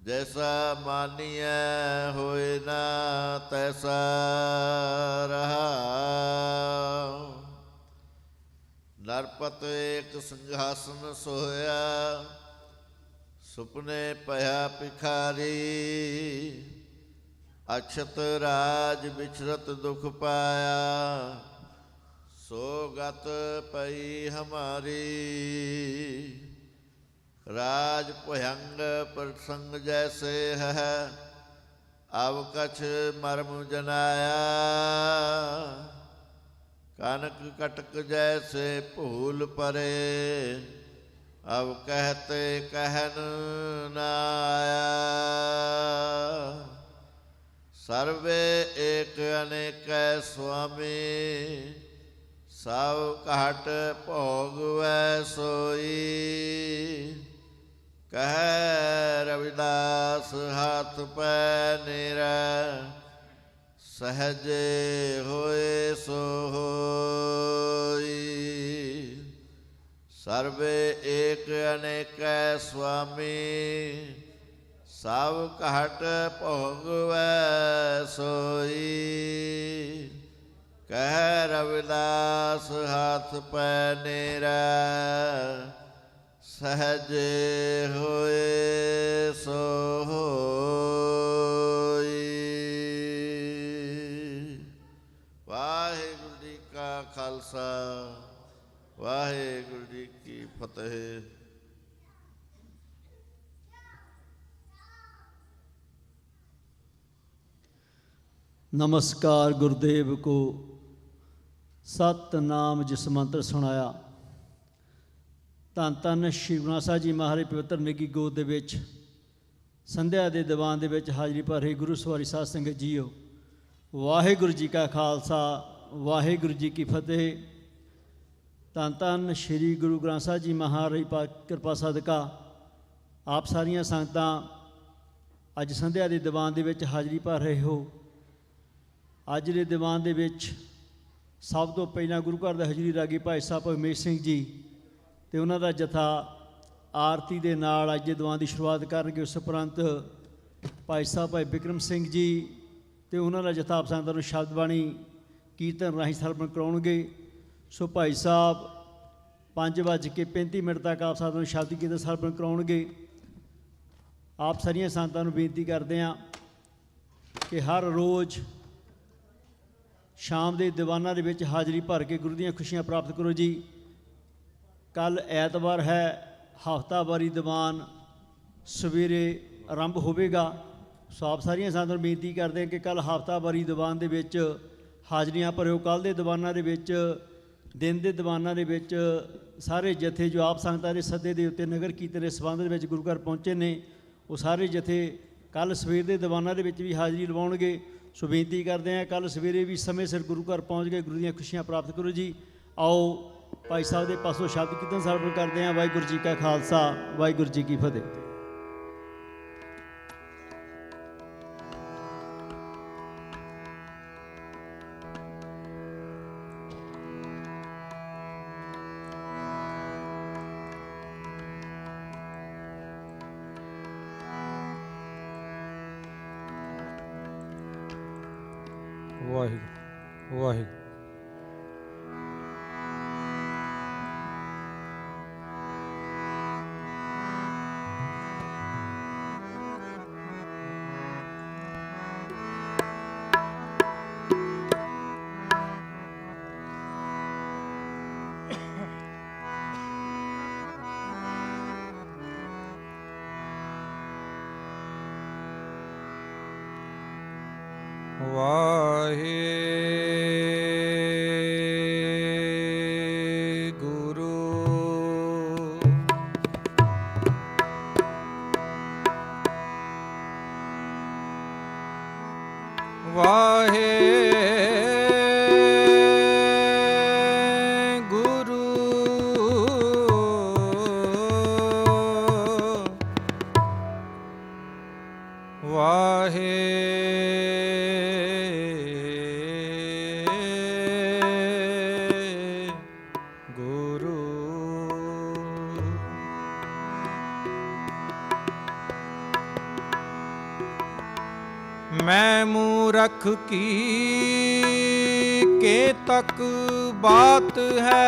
जैसा मानिए होए ना तैसा रहा। नरपत एक सिंहासन सोया, सुपने पया भिखारी। अक्षत राज बिछरत दुख पाया, सो गत पई हमारी। राज भयंग प्रसंग जैसे है, ਅਬ ਕਛ ਮਰਮ ਜਨਾਇਆ ਕਨਕ ਕਟਕ ਜੈਸੇ ਭੂਲ ਪਰੇ ਅਬ ਕਹਤੇ ਕਹਿਨ ਨਾ ਆਇਆ ਸਰਵੇ ਏਕ ਅਨੇਕੈ ਸੁਆਮੀ ਸਭ ਘਟ ਭੋਗਵੈ ਸੋਈ ਕਹਿ ਰਵਿਦਾਸ ਹੱਥ ਪੈ ਨਿਰੈ ਸਹਜੇ ਹੋਏ ਸੋ ਹੋਈ ਸਰਵੇ ਏਕ ਅਨੇਕੈ ਸੁਆਮੀ ਸਭ ਘਟ ਭੋਗਵੈ ਸੋਈ ਕਹਿ ਰਵਿਦਾਸ ਹੱਥ ਪੈ ਨਿਰੈ ਸਹਜੇ ਹੋਏ ਸੋ ਹੋਈ। ਵਾਹਿਗੁਰੂ ਜੀ ਕਾ ਖਾਲਸਾ ਵਾਹਿਗੁਰੂ ਜੀ ਕੀ ਫਤਿਹ। नमस्कार गुरुदेव को सतनाम जिस मंत्र सुनाया धन धन श्री गुरु ग्रंथ साहिब जी महाराज पवित्र निੱਘੀ ਗੋਦ ਦੇ ਵਿੱਚ ਸੰਧਿਆ ਦੇ ਦੀਵਾਨ ਦੇ ਵਿੱਚ ਹਾਜ਼ਰੀ ਭਰ ਰਹੇ ਗੁਰੂ ਸਵਾਰੀ ਸਾਧ ਸੰਗਤ ਜੀਓ, ਵਾਹਿਗੁਰੂ ਜੀ ਕਾ ਖਾਲਸਾ ਵਾਹਿਗੁਰੂ ਜੀ ਕੀ ਫਤਿਹ। ਧੰਨ ਧੰਨ ਸ਼੍ਰੀ ਗੁਰੂ ਗ੍ਰੰਥ ਸਾਹਿਬ ਜੀ ਮਹਾਰਾਜ ਪਾਕ ਕਿਰਪਾ ਸਦਕਾ ਆਪ ਸਾਰੀਆਂ ਸੰਗਤਾਂ ਅੱਜ ਸੰਧਿਆ ਦੇ ਦੀਵਾਨ ਦੇ ਵਿੱਚ ਹਾਜ਼ਰੀ ਭਰ ਰਹੇ ਹੋ। ਅੱਜ ਦੇ ਦੀਵਾਨ ਦੇ ਵਿੱਚ ਸਭ ਤੋਂ ਪਹਿਲਾਂ ਗੁਰੂ ਘਰ ਦਾ ਹਜ਼ੂਰੀ ਰਾਗੀ ਭਾਈ ਸਾਹਿਬ ਭਗਮੇਸ਼ ਸਿੰਘ ਜੀ ਅਤੇ ਉਹਨਾਂ ਦਾ ਜਥਾ ਆਰਤੀ ਦੇ ਨਾਲ ਅੱਜ ਦੇ ਦੀਵਾਨ ਦੀ ਸ਼ੁਰੂਆਤ ਕਰਨਗੇ। ਉਸ ਉਪਰੰਤ ਭਾਈ ਸਾਹਿਬ ਭਾਈ ਬਿਕਰਮ ਸਿੰਘ ਜੀ ਅਤੇ ਉਹਨਾਂ ਦਾ ਜਥਾ ਆਪ ਸੰਗਤਾਂ ਨੂੰ ਸ਼ਬਦ ਬਾਣੀ ਕੀਰਤਨ ਰਾਹੀਂ ਸਰਵਣ ਕਰਾਉਣਗੇ। ਸੋ ਭਾਈ ਸਾਹਿਬ 5:35 ਤੱਕ ਆਪ ਸੰਗਤਾਂ ਨੂੰ ਸ਼ਬਦ ਕੀਰਤਨ ਸਰਵਣ ਕਰਾਉਣਗੇ। ਆਪ ਸਾਰੀਆਂ ਸੰਗਤਾਂ ਨੂੰ ਬੇਨਤੀ ਕਰਦੇ ਹਾਂ ਕਿ ਹਰ ਰੋਜ਼ ਸ਼ਾਮ ਦੇ ਦੀਵਾਨਾਂ ਦੇ ਵਿੱਚ ਹਾਜ਼ਰੀ ਭਰ ਕੇ ਗੁਰੂ ਦੀਆਂ ਖੁਸ਼ੀਆਂ ਪ੍ਰਾਪਤ ਕਰੋ ਜੀ। ਕੱਲ੍ਹ ਐਤਵਾਰ ਹੈ, ਹਫ਼ਤਾਵਾਰੀ ਦੀਵਾਨ ਸਵੇਰੇ ਆਰੰਭ ਹੋਵੇਗਾ। ਸੋ ਆਪ ਸਾਰੀਆਂ ਸੰਗਤਾਂ ਨੂੰ ਬੇਨਤੀ ਕਰਦੇ ਹਾਂ ਕਿ ਕੱਲ੍ਹ ਹਫ਼ਤਾਵਾਰੀ ਦੀਵਾਨ ਦੇ ਵਿੱਚ ਹਾਜ਼ਰੀਆਂ ਭਰਿਓ। ਕੱਲ੍ਹ ਦੇ ਦੀਵਾਨਾਂ ਦੇ ਵਿੱਚ, ਦਿਨ ਦੇ ਦੀਵਾਨਾਂ ਦੇ ਵਿੱਚ ਸਾਰੇ ਜਥੇ ਜੋ ਆਪ ਸੰਗਤਾਂ ਦੇ ਸੱਦੇ ਦੇ ਉੱਤੇ ਨਗਰ ਕੀਰਤਨ ਦੇ ਸੰਬੰਧ ਦੇ ਵਿੱਚ ਗੁਰੂ ਘਰ ਪਹੁੰਚੇ ਨੇ, ਉਹ ਸਾਰੇ ਜਥੇ ਕੱਲ੍ਹ ਸਵੇਰ ਦੇ ਦੀਵਾਨਾਂ ਦੇ ਵਿੱਚ ਵੀ ਹਾਜ਼ਰੀ ਲਵਾਉਣਗੇ। ਸੋ ਬੇਨਤੀ ਕਰਦੇ ਹਾਂ ਕੱਲ੍ਹ ਸਵੇਰੇ ਵੀ ਸਮੇਂ ਸਿਰ ਗੁਰੂ ਘਰ ਪਹੁੰਚ ਕੇ ਗੁਰੂ ਦੀਆਂ ਖੁਸ਼ੀਆਂ ਪ੍ਰਾਪਤ ਕਰੋ ਜੀ। ਆਓ ਭਾਈ ਸਾਹਿਬ ਦੇ ਪਾਸੋਂ ਸ਼ਬਦ ਕੀਰਤਨ ਸਰਵਣ ਕਰਦੇ ਹਾਂ। ਵਾਹਿਗੁਰੂ ਜੀ ਕਾ ਖਾਲਸਾ ਵਾਹਿਗੁਰੂ ਜੀ ਕੀ ਫਤਿਹ। ਵਾਹਿਗੁਰੂ ਵਾਹਿਗੁਰੂ। मैं मूरख की के तक बात है,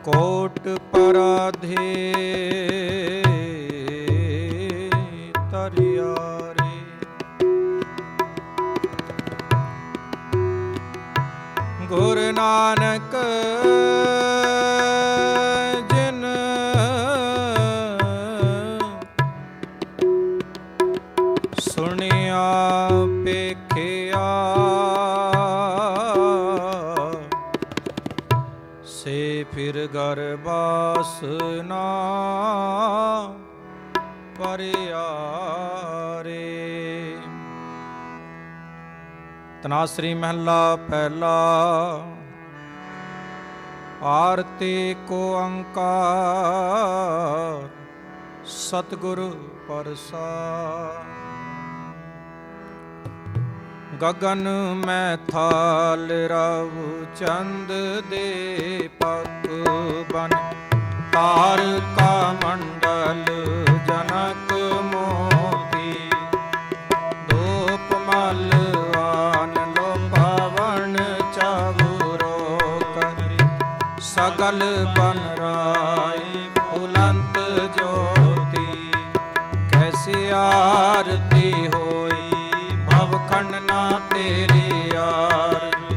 कोट पराधे तरियारे। गुरु नानक जिन ਹਰ ਬਾਸਨਾ ਪਰਿਆਰੇ। ਤਨਾਸਰੀ ਮਹਲਾ ਪਹਿਲਾ। ਆਰਤੀ ਕੋ ਓੰਕਾਰ ਸਤਿਗੁਰ ਪ੍ਰਸਾਦਿ। ਗगन ਮੈਂ ਥਾਲ ਰਵ ਚੰਦ ਦੇ ਪਕ ਬਨ ਤਾਰ ਕਾ ਮੰਡਲ ਜਨਕ ਮੋਤੀ ਧੂਪ ਮਲ ਆਨ ਲੋ ਪਵਨ ਚਾਵੁਰੋ ਕਰੀ ਸਗਲ ਬਨ ਰਾਈ ਫੁਲੰਤ ਜੋਤੀ ਕੈਸੀ ਆਰਤੀ ਹੋਈ ਭਵਖੰਡ ਨਾ ਤੇਰੀ ਆਰਤੀ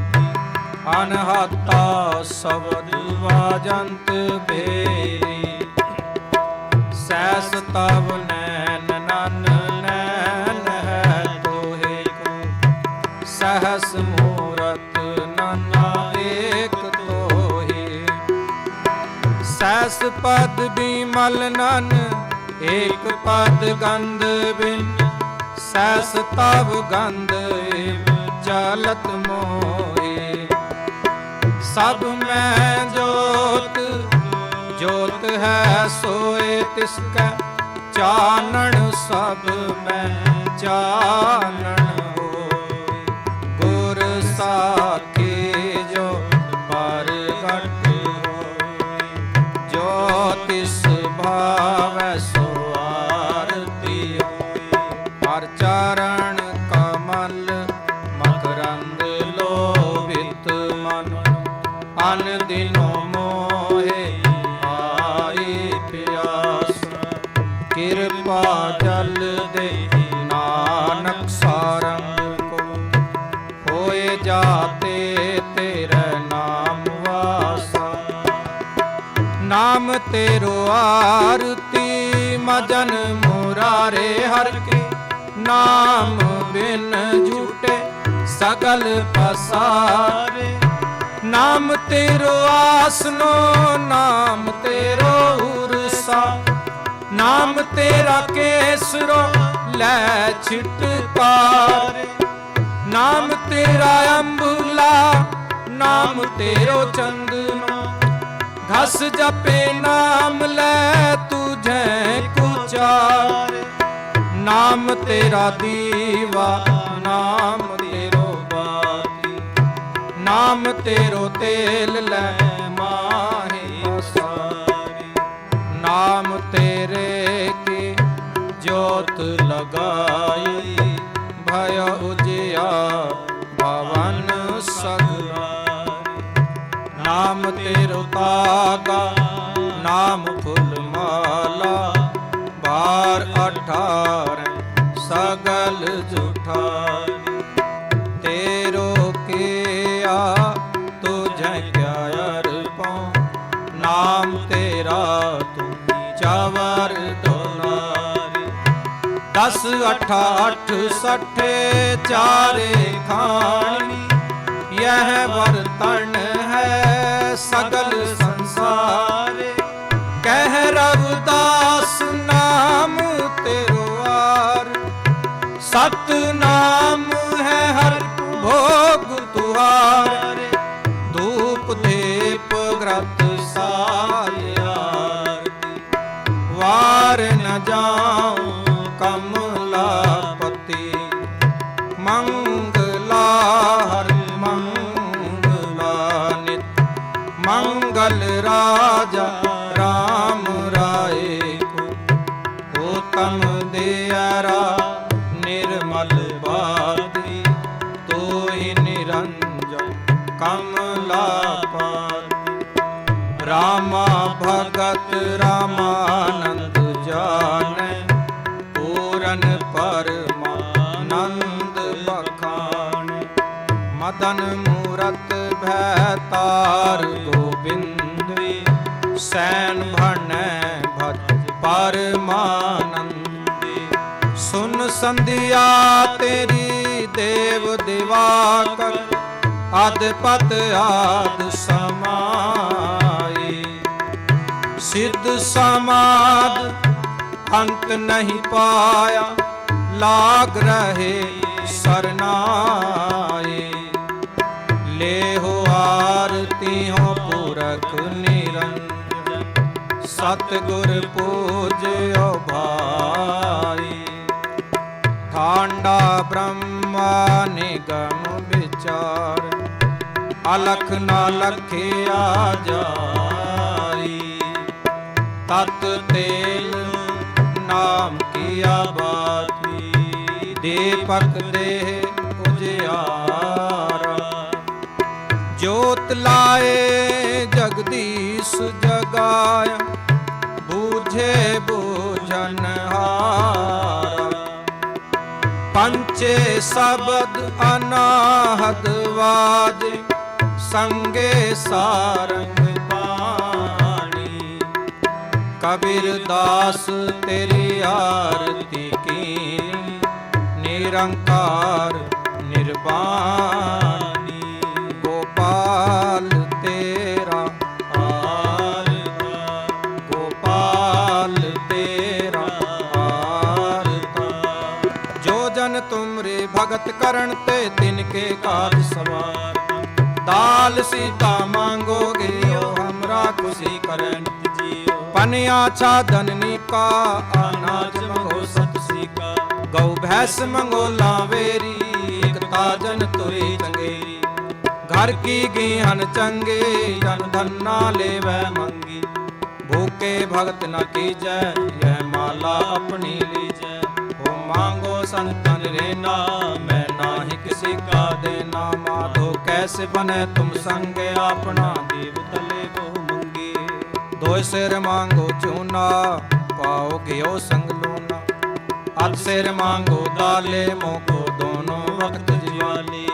ਅਨਹਤਾ ਸ਼ਬਦ ਵਾਜੰਤ ਬੇਰੀ ਸੈਸ ਤਵ ਨੈਨ ਨਨ ਨੈਨ ਹੈ ਤੋਹੇ ਕੋ ਸਹਸ ਮੂਰਤ ਨਾਨਾ ਏਕ ਤੋਹੇ ਸੈਸ ਪਦ ਬਿਮਲ ਨਨ ਏਕ ਪਦ ਗੰਧ ਬਿਨ ਸੈਸ ਤਵ ਗੰਧ ਚਲਤ ਮੋਏ ਸਭ ਮੈਂ ਜੋਤ ਜੋਤ ਹੈ ਸੋਏ ਤਿਸਕੈ ਚਾਨਣ ਸਭ ਮੈਂ ਚਾਨਣ ਹੋਏ ਗੁਰ ਸਾਖੀ ਜੋ ਪ੍ਰਗਟ ਹੋਏ ਜੋ ਤਿਸ ਭਾਵੈ ਸੋ ਆਰਤੀ ਹਰ ਚਰਨ ਕਮਲ ਮਕਰੰਦ ਲੋਭਿਤ ਮਨ ਅਨ ਦਿਨੋ ਮੋਹਿ ਆਈ ਪਿਆਸ ਕਿਰਪਾ ਜਲ ਦੇ ਨਾਨਕ ਸਾਰੰਗ ਕੋ ਹੋਏ ਜਾਤੇ ਤੇਰੇ ਨਾਮ ਵਾਸਾ ਨਾਮ ਤੇਰੋ ਆਰਤੀ ਮਜਨ ਮੁਰਾਰੇ ਹਰ ਕੇ ਨਾਮ ਬਿਨ ਝੂਟੇ ਸਗਲ ਪਸਾਰੇ ਨਾਮ ਤੇਰੋ ਆਸਨੋ ਨਾਮ ਤੇਰੋ ਉਰਸਾ ਨਾਮ ਤੇਰਾ ਕੇਸਰੋ ਲੈ ਛਿਟਕਾਰੇ ਨਾਮ ਤੇਰਾ ਅੰਬੁਲਾ ਨਾਮ ਤੇਰੋ ਚੰਦਨੋ ਘਸ ਜਪੇ ਨਾਮ ਲੈ ਤੁਝੇ ਕੁਚਾਰੇ ਨਾਮ ਤੇਰਾ ਦੀਵਾ ਨਾਮ ਤੇਰੋ ਬਾਤੀ ਨਾਮ ਤੇਰੋ ਤੇਲ ਲੈ ਮਾਹੀ ਸਾਰੀ ਨਾਮ ਤੇਰੇ ਕੀ ਜੋਤ ਲਗਾਈ ਭय ਉਜਿਆ ਭਵਨ ਸਗਲਾਈ ਨਾਮ ਤੇਰੋ ਤਾਗਾ ਨਾਮ ਫੁੱਲ ਮਾਲਾ ਬਾਰ 18 ਸਗਲ ਜੁਠਾਈ ਤੇਰੋ ਕੀਆ ਤੁਝੈ ਕਿਆ ਅਰਪਉ ਨਾਮ ਤੇਰਾ ਤੂੰ ਚਾਵਰ ਦੁਲਾਰੀ 10 8 8 60 ਚਾਰੇ ਖਾਣੀ ਯਹ ਵਰਤਨ ਹੈ ਸਗਲ ਸੰਸਾਰੇ ਕਹਿ ਰਵਿਦਾਸ ਨਾਮ ਤੇਰੋ ਆਰ ਸਤ ਨਾਮ ਹੈ ਹਰ ਭੋਗ ਤੁਹਾਰੇ ਧੂਪ ਦੀਪ ਗ੍ਰਤ ਸਾਲਿਆਰਤੀ ਵਾਰ ਨ ਜਾਉ ਕਮਲਾਪਤੀ ਮੰਗਲਾ ਹਰ ਮੰਗਲਾ ਨਿਤ ਮੰਗਲ ਰਾਜਾ ਰਾਮ ਰਾਏ ਕੋ ਉਤਮ ਦਿਆਰਾ ਨਿਰਮਲ ਬਾਤੀ ਤੋਹਿ ਨਿਰੰਜਨ ਕਮਲਾਪਤੀ ਰਾਮਾ ਭਗਤ ਰਾਮਾਨੰਦ ਜਾਣੈ ਪੂਰਨ ਪਰਮਾਨੰਦ ਬਖਾਣੈ ਮਦਨ ਮੂਰਤ ਭੈ ਤਾਰ ਗੋਬਿੰਦਵੀ ਸੈਨ ਭਣੈ ਭਜ ਪਰਮਾਨੰਦੀ ਸੁਨ ਸੰਧਿਆ ਤੇਰੀ ਦੇਵ ਦਿਵਾਕਰ ਅਦਪਤ ਆਦ ਸਮਾਈ सिद्ध समाद अंत नहीं पाया, लाग रहे सरनाए। ले हो आरती हो पुरख निरंजन, सतगुर पूज्यो भाई। ठांडा ब्रह्मा निगम विचार, अलख न लखिया जाई। तत तेल नाम किया बाती, दीपक देह उजियारा। जोत लाए जगदीश जगाया, बूझे बूझनहारा। पंचे शब्द अनाहद वाजे, संगे सारंग पाणी। कबीर दास तेरी आरती की, निरंकार निर्वाणी। गोपाल तेरा आरता, गोपाल तेरा आरता। जो जन तुमरे भगत करण ते, तिनके काज सवार। दाल सीता मांगोगे ओ हमरा, खुशी करन जियो। पनिया छादन का, अनाज मंगो सतसी का। गौ भैंस मंगो लावेरी, एक ताजन तुरी चंगेरी। घर की गीहन चंगे, जन धन ना लेवै मंगी। भूखे भगत न कीजै, यह माला अपनी लीजै। हो मांगो संतन रेना, मैं नाही किसी का देना। माधो कैसे बने तुम संग, अपना देव तले वो मंगी। दो सिर मांगो चूना, पाओगे ओ संग लूना। अध सिर मांगो दाले, मोको दोनों वक्त ज्वाली।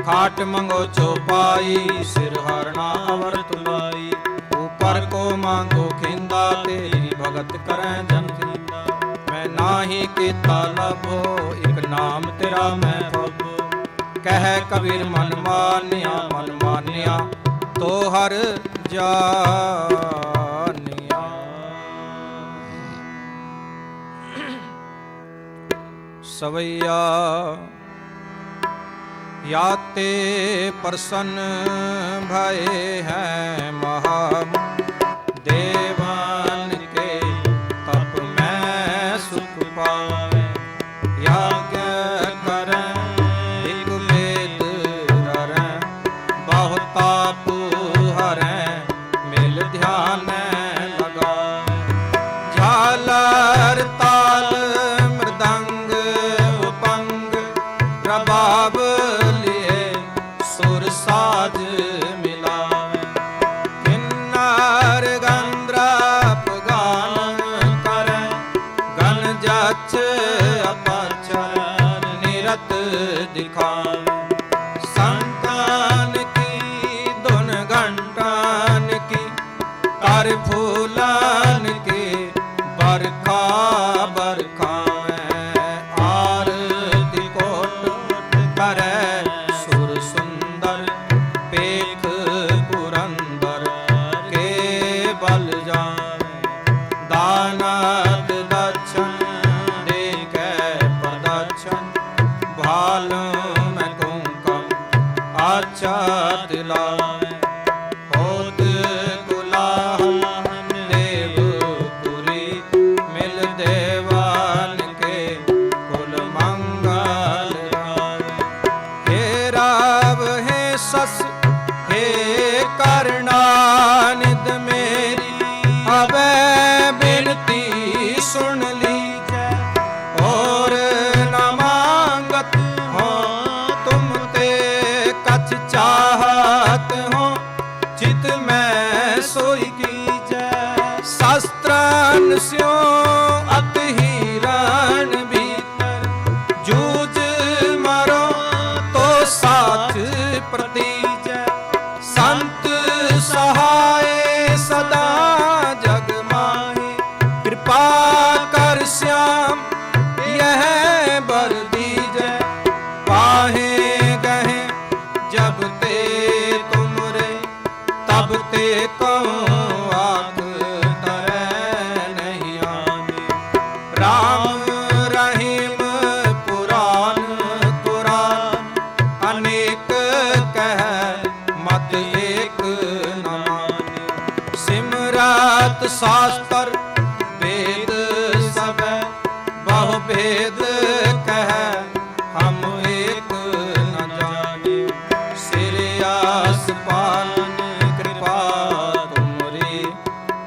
खाट मंगो चौपाई, सिर हरना अवर तुलाई। ऊपर को मांगो खिंदा, तेरी भगत करें जन खिंदा। मैं नाही कीता लभो, एक नाम तेरा मैं भवो। कह कबीर मन मानिया, मन मानिया तो हर जानिया। सवैया याते प्रसन्न भये हैं महादेवन के। तप में सुख पावे, यज्ञ करें एक वेद ररें। बहुत ताप हरें, मिल ध्यान लगावे। झालर ताल मृदंग उपंग, रबाब लिए सुर साज मिलावे। किन्नर गंधर्व गान करें, गन जच अपचर निरत दिखावे। संतान की धुन घंटान की, कर फूलन की बरखा बरखा। आरती कोट करे सुर सुंदर, पेख पुरंदर के बल जावे। दानत दक्षिण दे के प्रदक्षिण, भाल में को शास्त्र वेद सब बहु भेद कह हम एक न जाने। सिर आसमान कृपा तुमरी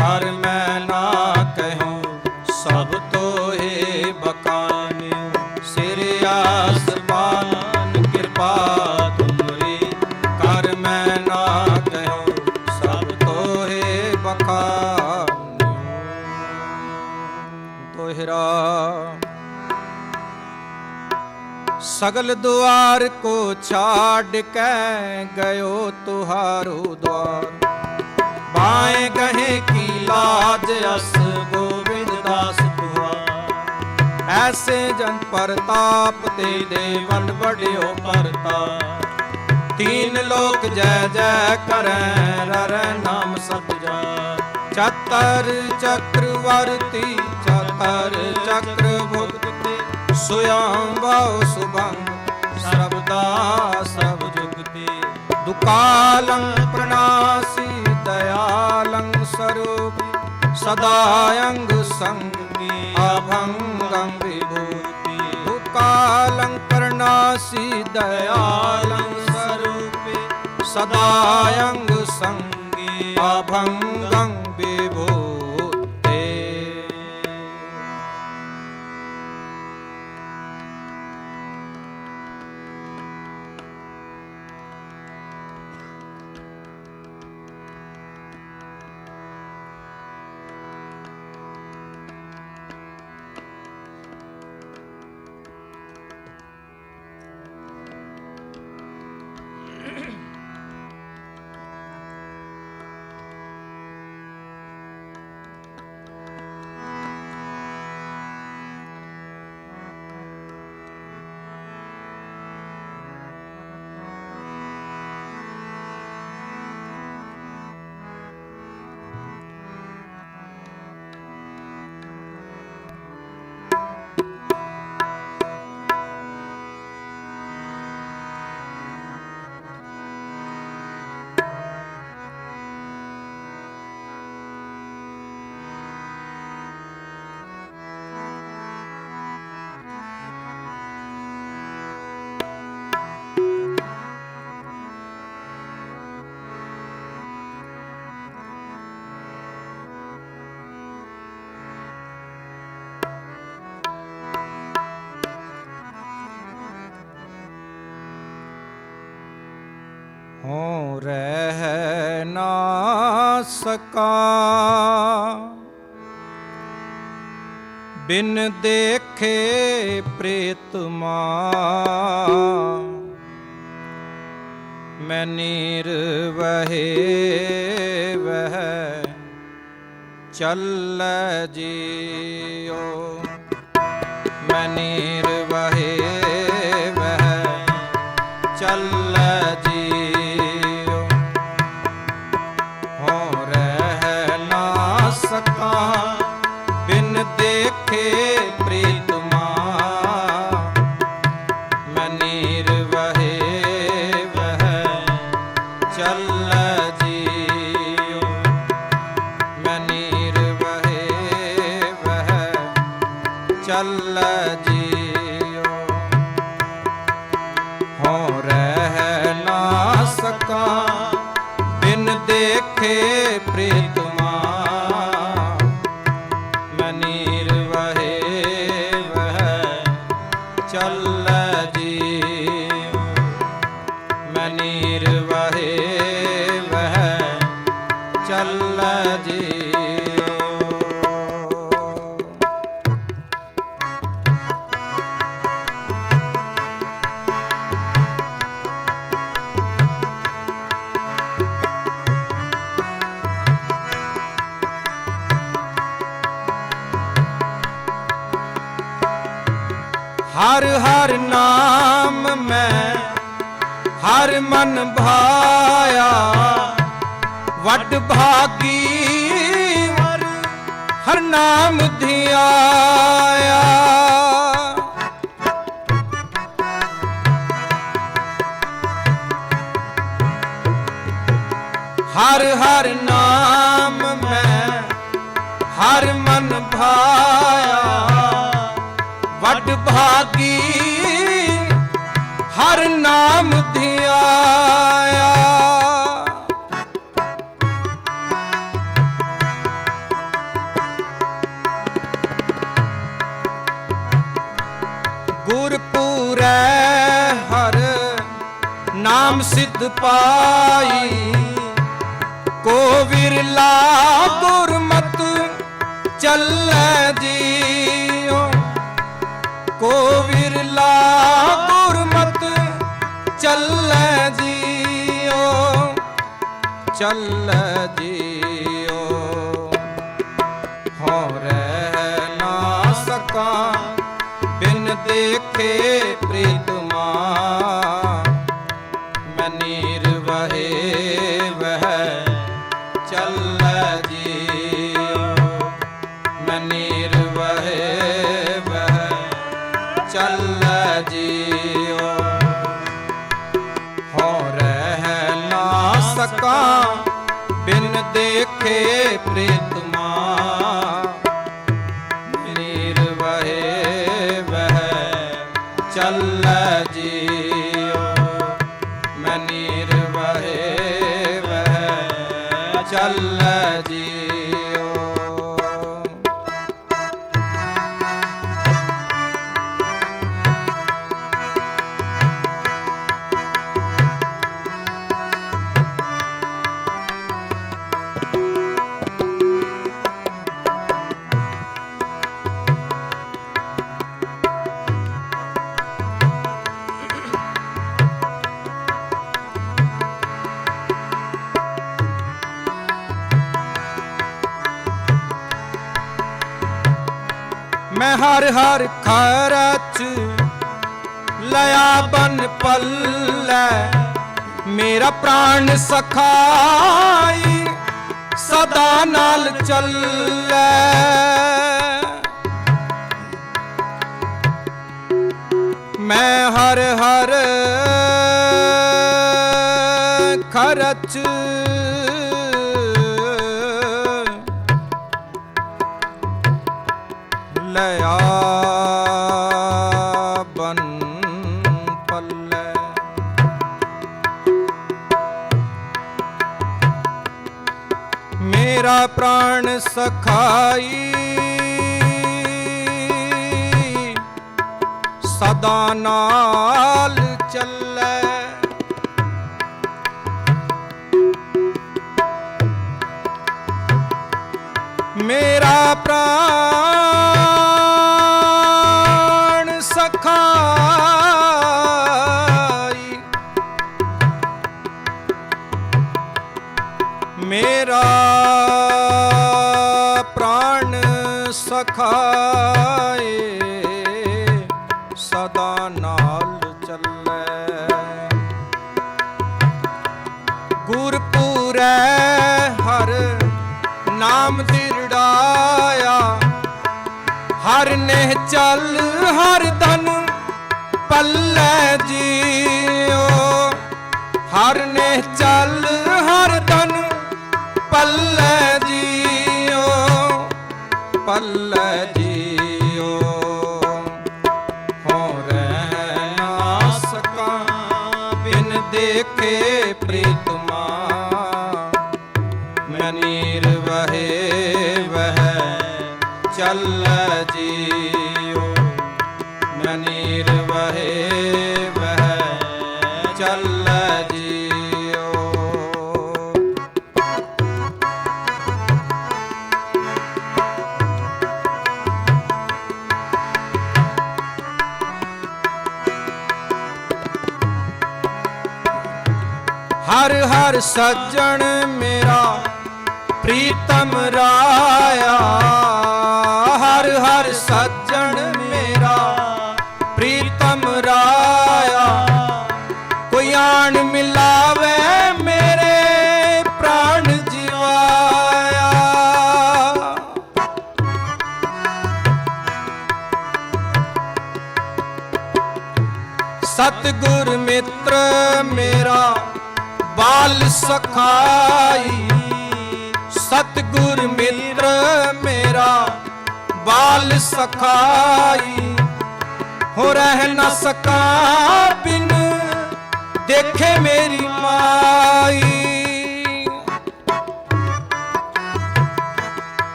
कर मैं ना कहूँ सब तो हे बकाने। सिर आसमान कृपा तुमरी कर मैं ना कहूँ सब तो हे बकाने। दोहरा सगल द्वार को छाड़ के गयो तुहारो द्वार। बाएं गहे की लाज अस गोविंद दास तुहार। ऐसे जन प्रताप ते देवन बड़ियो परताप। तीन लोक जय जय करें रर नाम सब जाय। चतर चक्रवर्ती चतर चक्र भुगते स्वयंभव सुभंग सर्वदा सब जुगते। दुकालं प्रणासी दयालं स्वरूप सदायंग संगी अभंगं विभूति। दुकालं प्रणासी दयालं स्वरूप सदायंग संगी अभंगं विभूति। हों रह ना सका बिन देखे प्रीतमा। मैं निर्वहे वह चल जियो। मैं निर्वहे वह चल जियो। हों रह ना सका बिन देखे प्रीतमा। मैं निर्वहे वह चल जियो। मैं निर्वहे वह चल जियो। हों रह ना सका बिन देखे प्रीतमा। मैं निर्वहे वह चल जियो। मैं निर्वहे वह चल जियो। हर हर नाम में हर मन भाया। वड भागी हर नाम धियाया। हर हर नाम में ਵਡ ਭਾਗੀ ਹਰ ਨਾਮ ਧਿਆਇਆ। ਗੁਰਪੂਰੈ ਹਰ ਨਾਮ ਸਿਧ ਪਾਈ, ਕੋ ਵਿਰਲਾ ਗੁਰਮਤ ਚੱਲੈ ਜੀਉ। ਕੋ ਵਿਰਲਾ ਗੁਰਮਤ ਚੱਲੈ ਜੀਉ, ਚੱਲੈ ਜੀਉ। ਹਉ ਰਹਿ ਨਾ ਸਕਾਂ ਬਿਨ ਦੇਖੇ ਪ੍ਰੀਤਮਾ, ਮੈਂ ਨੀਰ ਵਹੇ ਵਹਿ ਚੱਲੈ ਜੀਉ। ਮੈਂ ਨੀਰ ਵਹੇ ਵਹਿ ਚੱਲੈ ਜੀਉ। ਹਉ ਰਹਿ ਨਾ ਸਕਾਂ ਬਿਨ ਦੇਖੇ ਪ੍ਰੀਤਮਾ, ਨੀਰ ਵਹੇ ਵਹਿ ਚੱਲੈ ਜੀਉ। ਮੈਂ ਨੀਰ ਵਹੇ ਵਹਿ ਚੱਲੈ ਜੀਉ। ਮੈਂ ਹਰ ਹਰ ਖਰਚ ਲਿਆ ਬਨ ਪੱਲੇ, ਮੇਰਾ ਪ੍ਰਾਣ ਸਖਾਈ ਸਦਾ ਨਾਲ ਚੱਲੈ। ਮੈਂ ਹਰ ਹਰ ਖਰਚ ਲਿਆ ਬਨ ਪੱਲੇ, ਮੇਰਾ ਪ੍ਰਾਣ ਸਖਾਈ ਸਦਾ ਨਾਲ ਚੱਲੈ। ਮੇਰਾ ਪ੍ਰਾਣ ਸਖਾਈ, ਮੇਰਾ ਪ੍ਰਾਣ ਸਖਾਏ ਸਦਾ ਨਾਲ ਚੱਲੈ। ਗੁਰਪੂਰੈ ਹਰ ਨਾਮ ਦਿਰੜਾਇਆ, ਹਰ ਨੇ ਚੱਲ ਹਰ ਧਨ ਪੱਲੇ ਜੀਉ। ਹਰ ਨੇ ਚੱਲ ਹਰ ਧਨ ਪੱਲੇ ਜੀਉ, ਪੱਲੇ ਜੀਉ। ਹਉ ਰਹਿ ਨਾ ਸਕਾਂ ਬਿਨ ਦੇਖੇ ਪ੍ਰੀਤਮਾ, ਮੈਂ ਨੀਰ ਵਹੇ ਵਹਿ ਚੱਲੈ ਜੀਉ। ਮੈਂ ਨੀਰ ਵਹੇ ਵਹਿ ਚੱਲੈ ਜੀਉ। ਹਰ ਹਰ ਸੱਜਣ ਮੇਰਾ ਪ੍ਰੀਤਮ ਰਾਇਆ, ਹਰ ਹਰ ਸੱਜਣ ਮੇਰਾ ਪ੍ਰੀਤਮ ਰਾਇਆ। ਕੋਈ ਆਣ ਮਿਲਾਵੇ ਮੇਰੇ ਪ੍ਰਾਣ ਜੀਵਾਇਆ। ਸਤਿਗੁਰ ਮਿੱਤਰ ਮੇਰਾ ਬਾਲ ਸਖਾਈ, ਸਤਿਗੁਰ ਮਿੱਤਰ ਮੇਰਾ ਬਾਲ ਸਖਾਈ। हो रह न सका बिन देखे मेरी माई।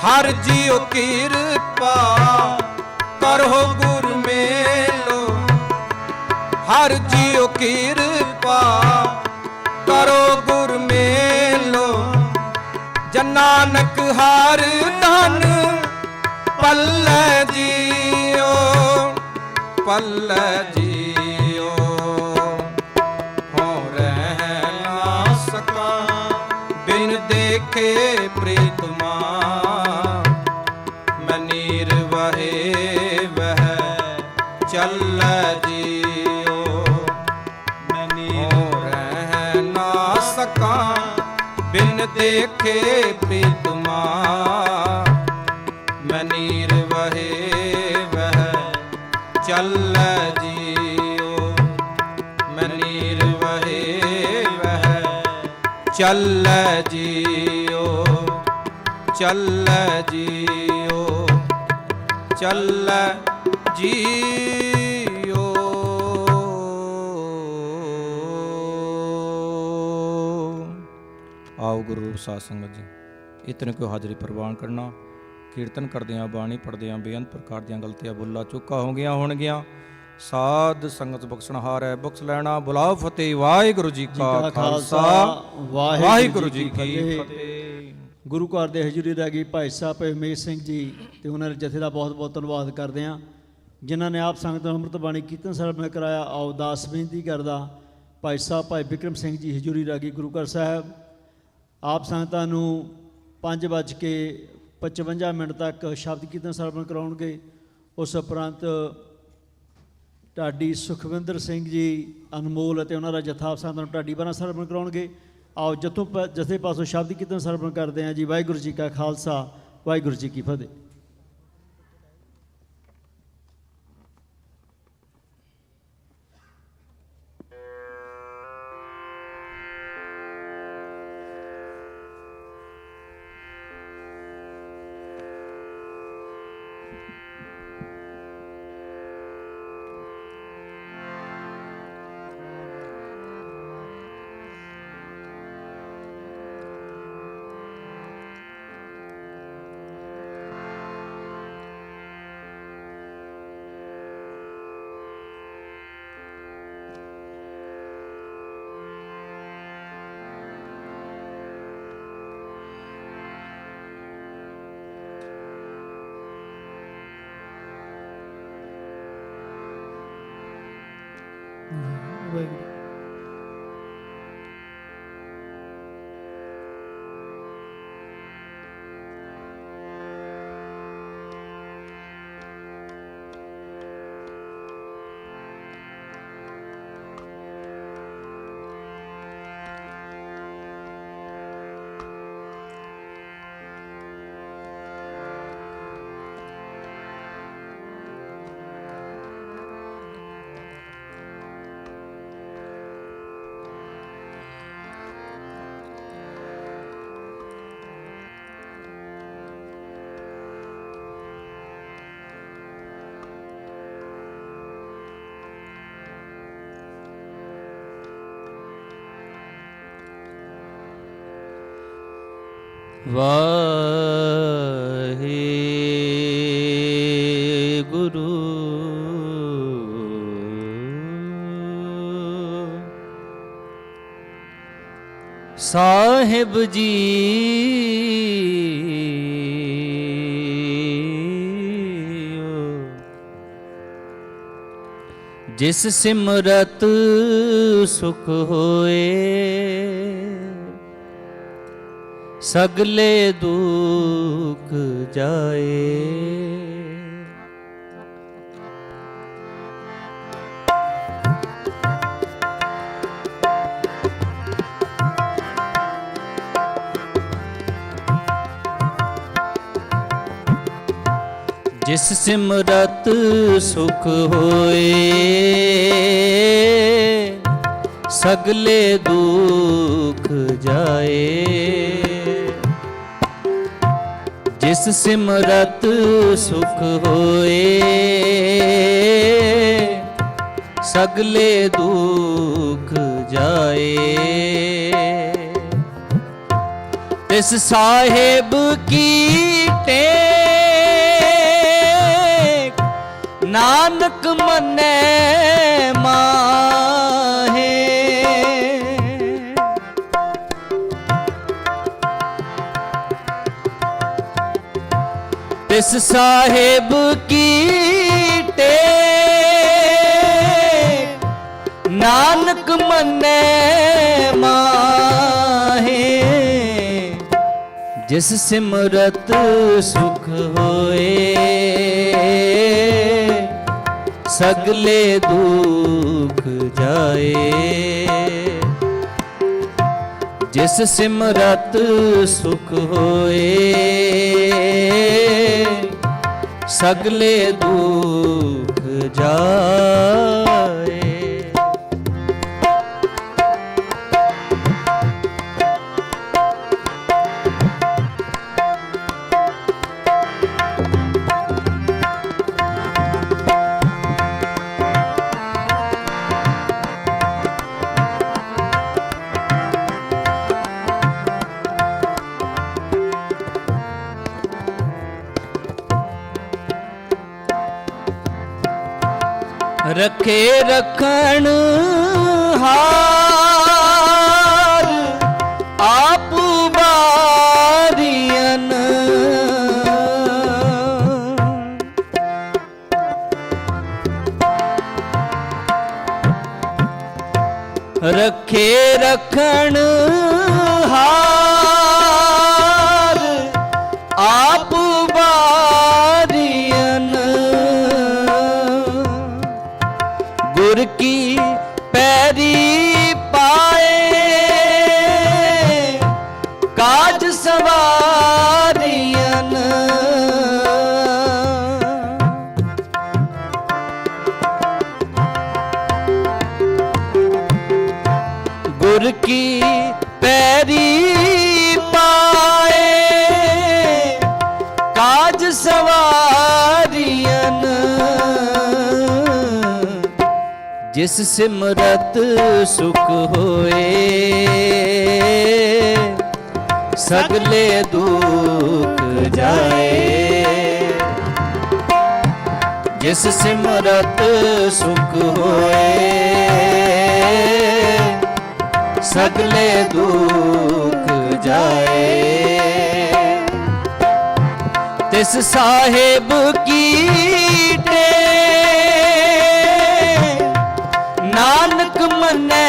हर जियो कृपा करो गुर मेलो, हर जियो कृपा करो गुर मेलो। जन नानक हर धन पल्ले जियो, पल्ले जियो। हो रह ना सका बिन देखे प्रीतमा, मैं नीर वहे वह चल जियो। मैं नीर रह ना सका बिन देखे प्रीतमा, मैं नीर वहे वह चल जियो। मैं नीर वहे वह चल जियो, चल जियो, चल जियो। आओ गुरु रूप साध संगत जी, इतने को हाਜ਼ਰੀ ਪ੍ਰਵਾਨ ਕਰਨਾ। ਕੀਰਤਨ ਕਰਦਿਆਂ ਬਾਣੀ ਪੜਦਿਆਂ ਬੇਅੰਤ ਪ੍ਰਕਾਰ ਦੀਆਂ ਗਲਤੀਆਂ ਬੁੱਲਾ ਚੁੱਕਾ ਹੋ ਗਈਆਂ ਹੋਣਗੀਆਂ। ਸਾਧ ਸੰਗਤ ਬਖਸ਼ਣਹਾਰ ਹੈ, ਬਖਸ਼ ਲੈਣਾ। ਬੁਲਾਓ ਫਤਿਹ। ਵਾਹਿਗੁਰੂ ਜੀ ਕਾ ਖਾਲਸਾ, ਵਾਹਿਗੁਰੂ ਜੀ ਕੀ ਫਤਿਹ। ਗੁਰੂ ਘਰ ਦੇ ਹਜ਼ੂਰੀ ਰਹਿ ਗਈ ਭਾਈ ਸਾਹਿਬ ਹਰਮੇਸ਼ ਸਿੰਘ ਜੀ ਤੇ ਉਹਨਾਂ ਦੇ ਜਥੇ ਦਾ ਬਹੁਤ ਬਹੁਤ ਧੰਨਵਾਦ ਕਰਦੇ ਹਾਂ, ਜਿਨ੍ਹਾਂ ਨੇ ਆਪ ਸੰਗਤ ਨੂੰ ਅੰਮ੍ਰਿਤ ਬਾਣੀ ਕੀਰਤਨ ਸਾਹਿਬ ਮੈਂ ਕਰਾਇਆ। ਆਓ ਦਾਸ ਬੇਨਤੀ ਕਰਦਾ ਭਾਈ ਸਾਹਿਬ ਭਾਈ ਬਿਕਰਮ ਸਿੰਘ ਜੀ ਹਜ਼ੂਰੀ ਰਹਿ ਗਈ ਗੁਰੂ ਘਰ ਸਾਹਿਬ। ਆਪ ਸੰਗਤਾਂ ਨੂੰ 5:55 ਤੱਕ ਸ਼ਬਦ ਕੀਰਤਨ ਸਰਵਣ ਕਰਾਉਣਗੇ। ਉਸ ਉਪਰੰਤ ਢਾਡੀ ਸੁਖਵਿੰਦਰ ਸਿੰਘ ਜੀ ਅਨਮੋਲ ਅਤੇ ਉਹਨਾਂ ਦਾ ਜਥਾ ਆਪ ਸੰਗਤਾਂ ਨੂੰ ਢਾਡੀ ਬਾਰਾਂ ਸਰਵਣ ਕਰਾਉਣਗੇ। ਆਓ ਜਥੇ ਪਾਸੋਂ ਸ਼ਬਦ ਕੀਰਤਨ ਸਰਵਣ ਕਰਦੇ ਹਾਂ ਜੀ। ਵਾਹਿਗੁਰੂ ਜੀ ਕਾ ਖਾਲਸਾ, ਵਾਹਿਗੁਰੂ ਜੀ ਕੀ ਫਤਿਹ। ਵਾਹਿਗੁਰੂ ਸਾਹਿਬ ਜੀ ਜਿਸ ਸਿਮਰਤ ਸੁਖ ਹੋਏ सगले दुख जाए। जिस सिमरत सुख होए सगले दुख जाए। जिस सिमरत सुख होए सगले दुख जाए। तिस साहेब की टेक नानक मने माहे। तिस साहेब की टेक नानक मने माहे। जिस सिमरत सुख होए सगले दुख जाए। जिस सिमरत सुख होए सगले दुख जाए। रखे रखण हार आप बारियन। रखे रखण हार आप बारियन। गुर की पैरी पाए काज सवारियन। गुर की पैरी पाए काज सवारियन। जिस सिमरत सुख होए सगले दुख जाए। जिस सिमरत सुख होए सगले दुख जाए। तिस साहेब की टेक नानक मने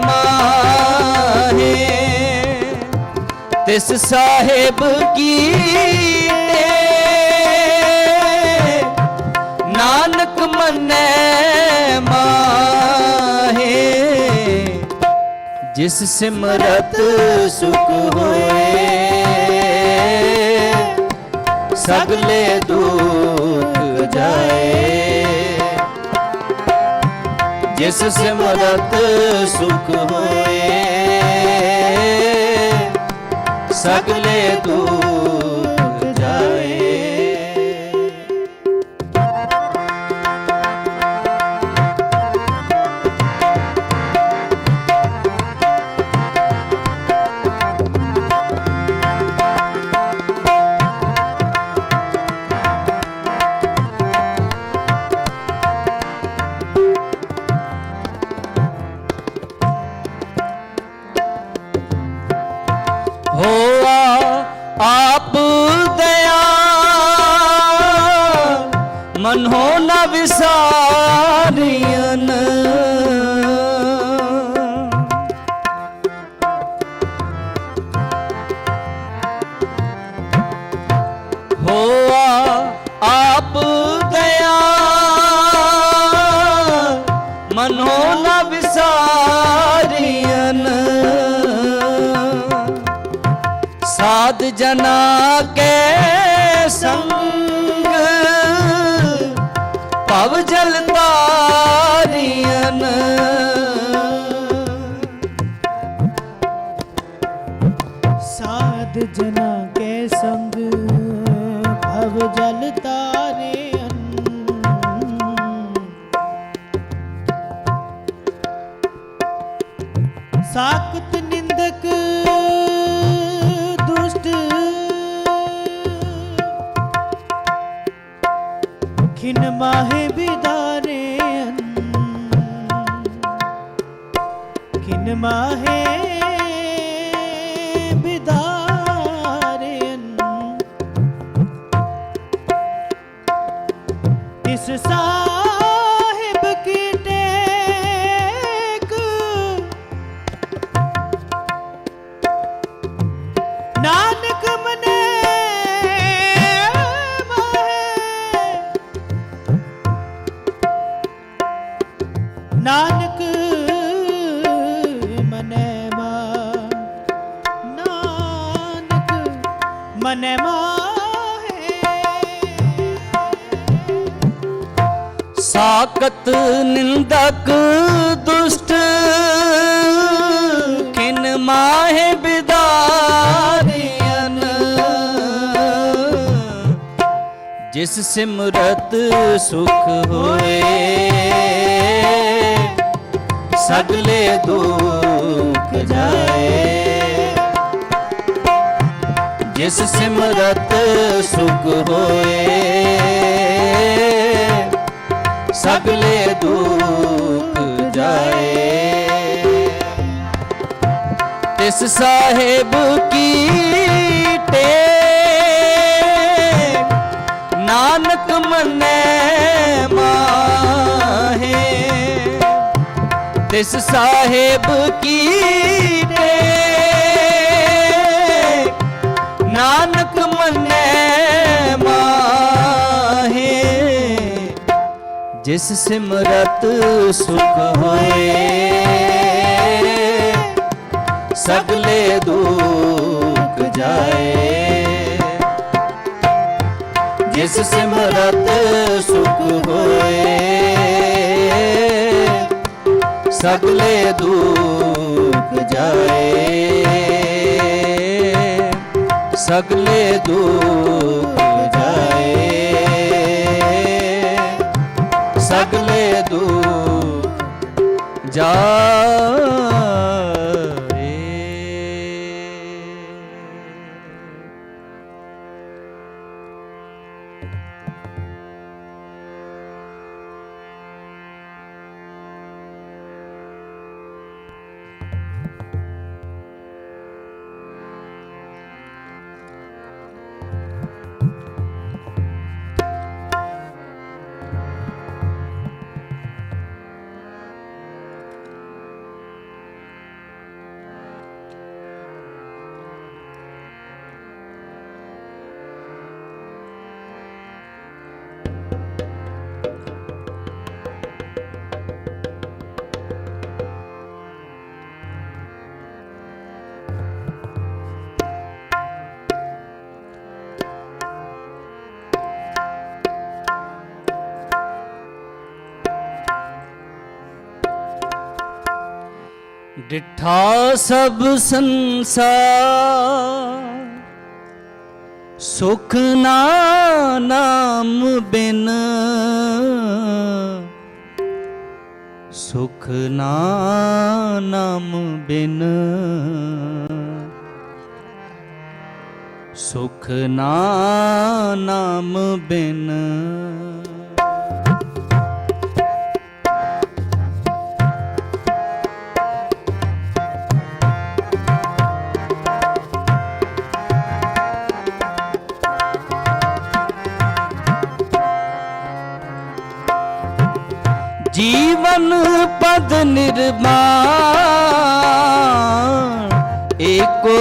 माहे। तिस साहेब की टेक नानक मने माहे। जिस सिमरत सुख होए सगले दुख जाए। जिस सिमरत सुख होए सगले दुख जाए। मन हो न विसारियन। होआ आप दया मन हो न विसारियन। साध जना के संग भव जल तारियन। साध जना के संग खिन माहे बिदारे खिन माहे बिदारे तिस साहिब की टेक नानक मने नानक मने नानक मने साकत निंदक दुष्ट खिन माहे बिदारियन जिस सिमरत सुख होए सगले दुख जाए जिस सिमरत सुख होए सगले दुख जाए तिस साहेब की टेक नानक मने माहे तिस साहेब की टेक नानक मने माहे जिस सिमरत सुख होए सगले दुख जाए जिस सिमरत सुख होए सगले दुख जाए सगले दुख जाए सगले दुख जाए। डिठा सब संसार सुख ना नाम बिन सुख ना नाम बिन सुख ना नाम बिन जीवन पद निर्माण एको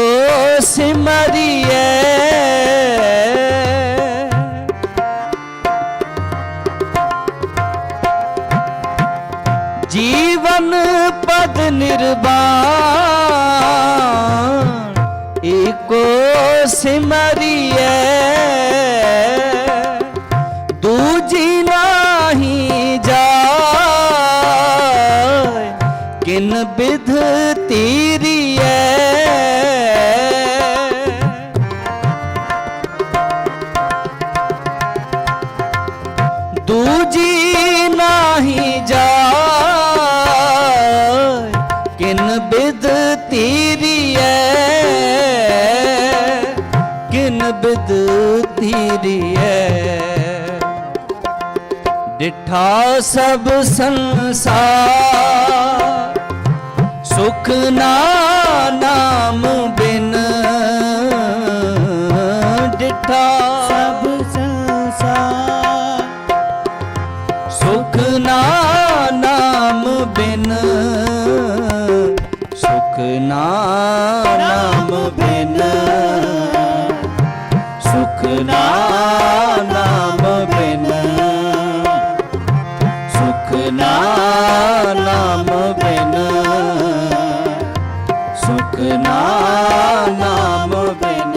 सिमरिए जीवन पद निर्वाण एको सिमरिए दूजी नाही जाय किन बिध तीरिए दूजी नाही जाय किन बिध तीरिए किन बिध तीरिए डिठा सब संसार सुख ना नाम बिन डिठा सब संसार सुख ना नाम बिन सुख ना नाम बिन सुख ना नाम बिन सुख ना नाम बिन सुख ना नाम बिन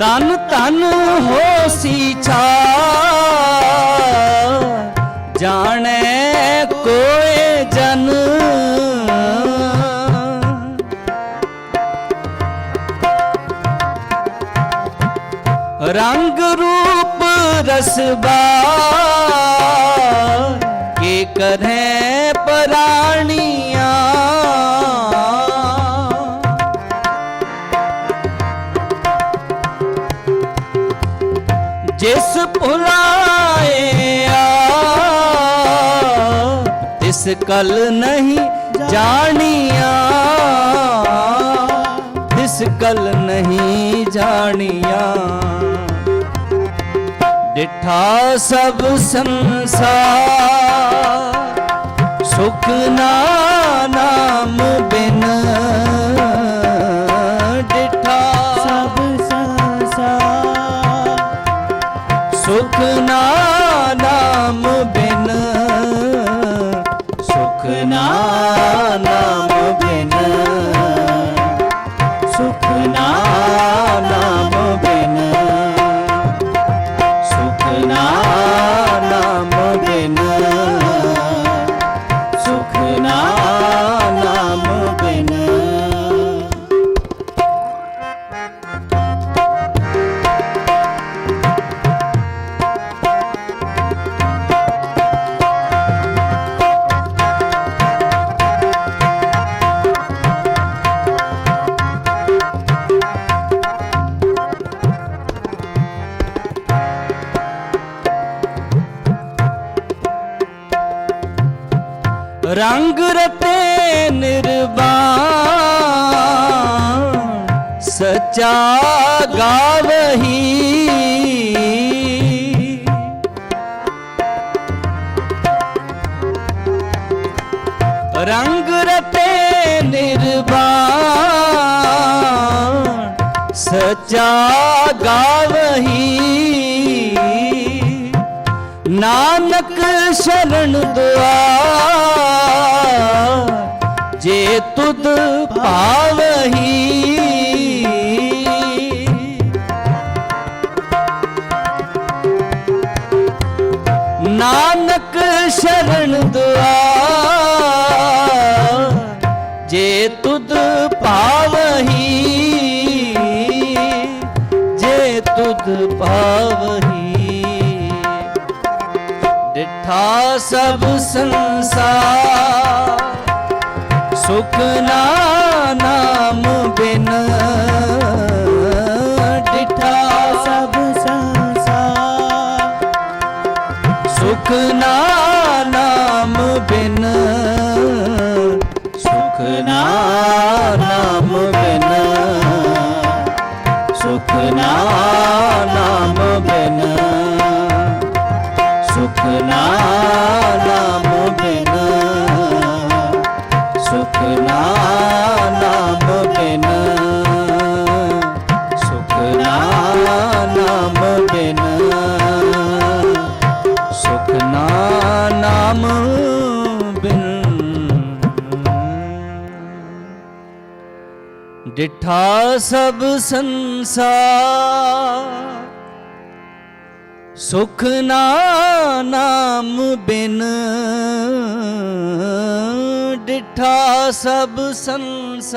तन तन होसी छार जाने कोई जन रंग रूप रसबा के करें प्राणियां जिस भुलाए तिस कल नहीं जानिया तिस कल नहीं जानिया डिठा सब संसार सुख ना नाम बिन डिठा सब संसार सुख ना नाम बिन सुख ना नाम बिन सुख ना नाम बिन सुख ना नाम बिन सुख ना नाम बिन रंग रते निर्वाण सच्चा गावही रंग रते निर्वाण सच्चा गावही नानक शरण दुआर जे तुद पावही नानक शरण दुआर जे तुद पावही जे तुद पावही डिठा सब संसार सुख ना नाम बिन डिठा सब संसार सुख ना नाम बिन सुख ना नाम बिन सुख ना नाम बिन सुख ना नाम बिन सुख ना नाम बिन सुख ना नाम बिन सुख ना नाम बिन डिठा सब संसार सुख ना नाम बिन ਡਿਠਾ ਸਭ ਸੰਸਾਰ,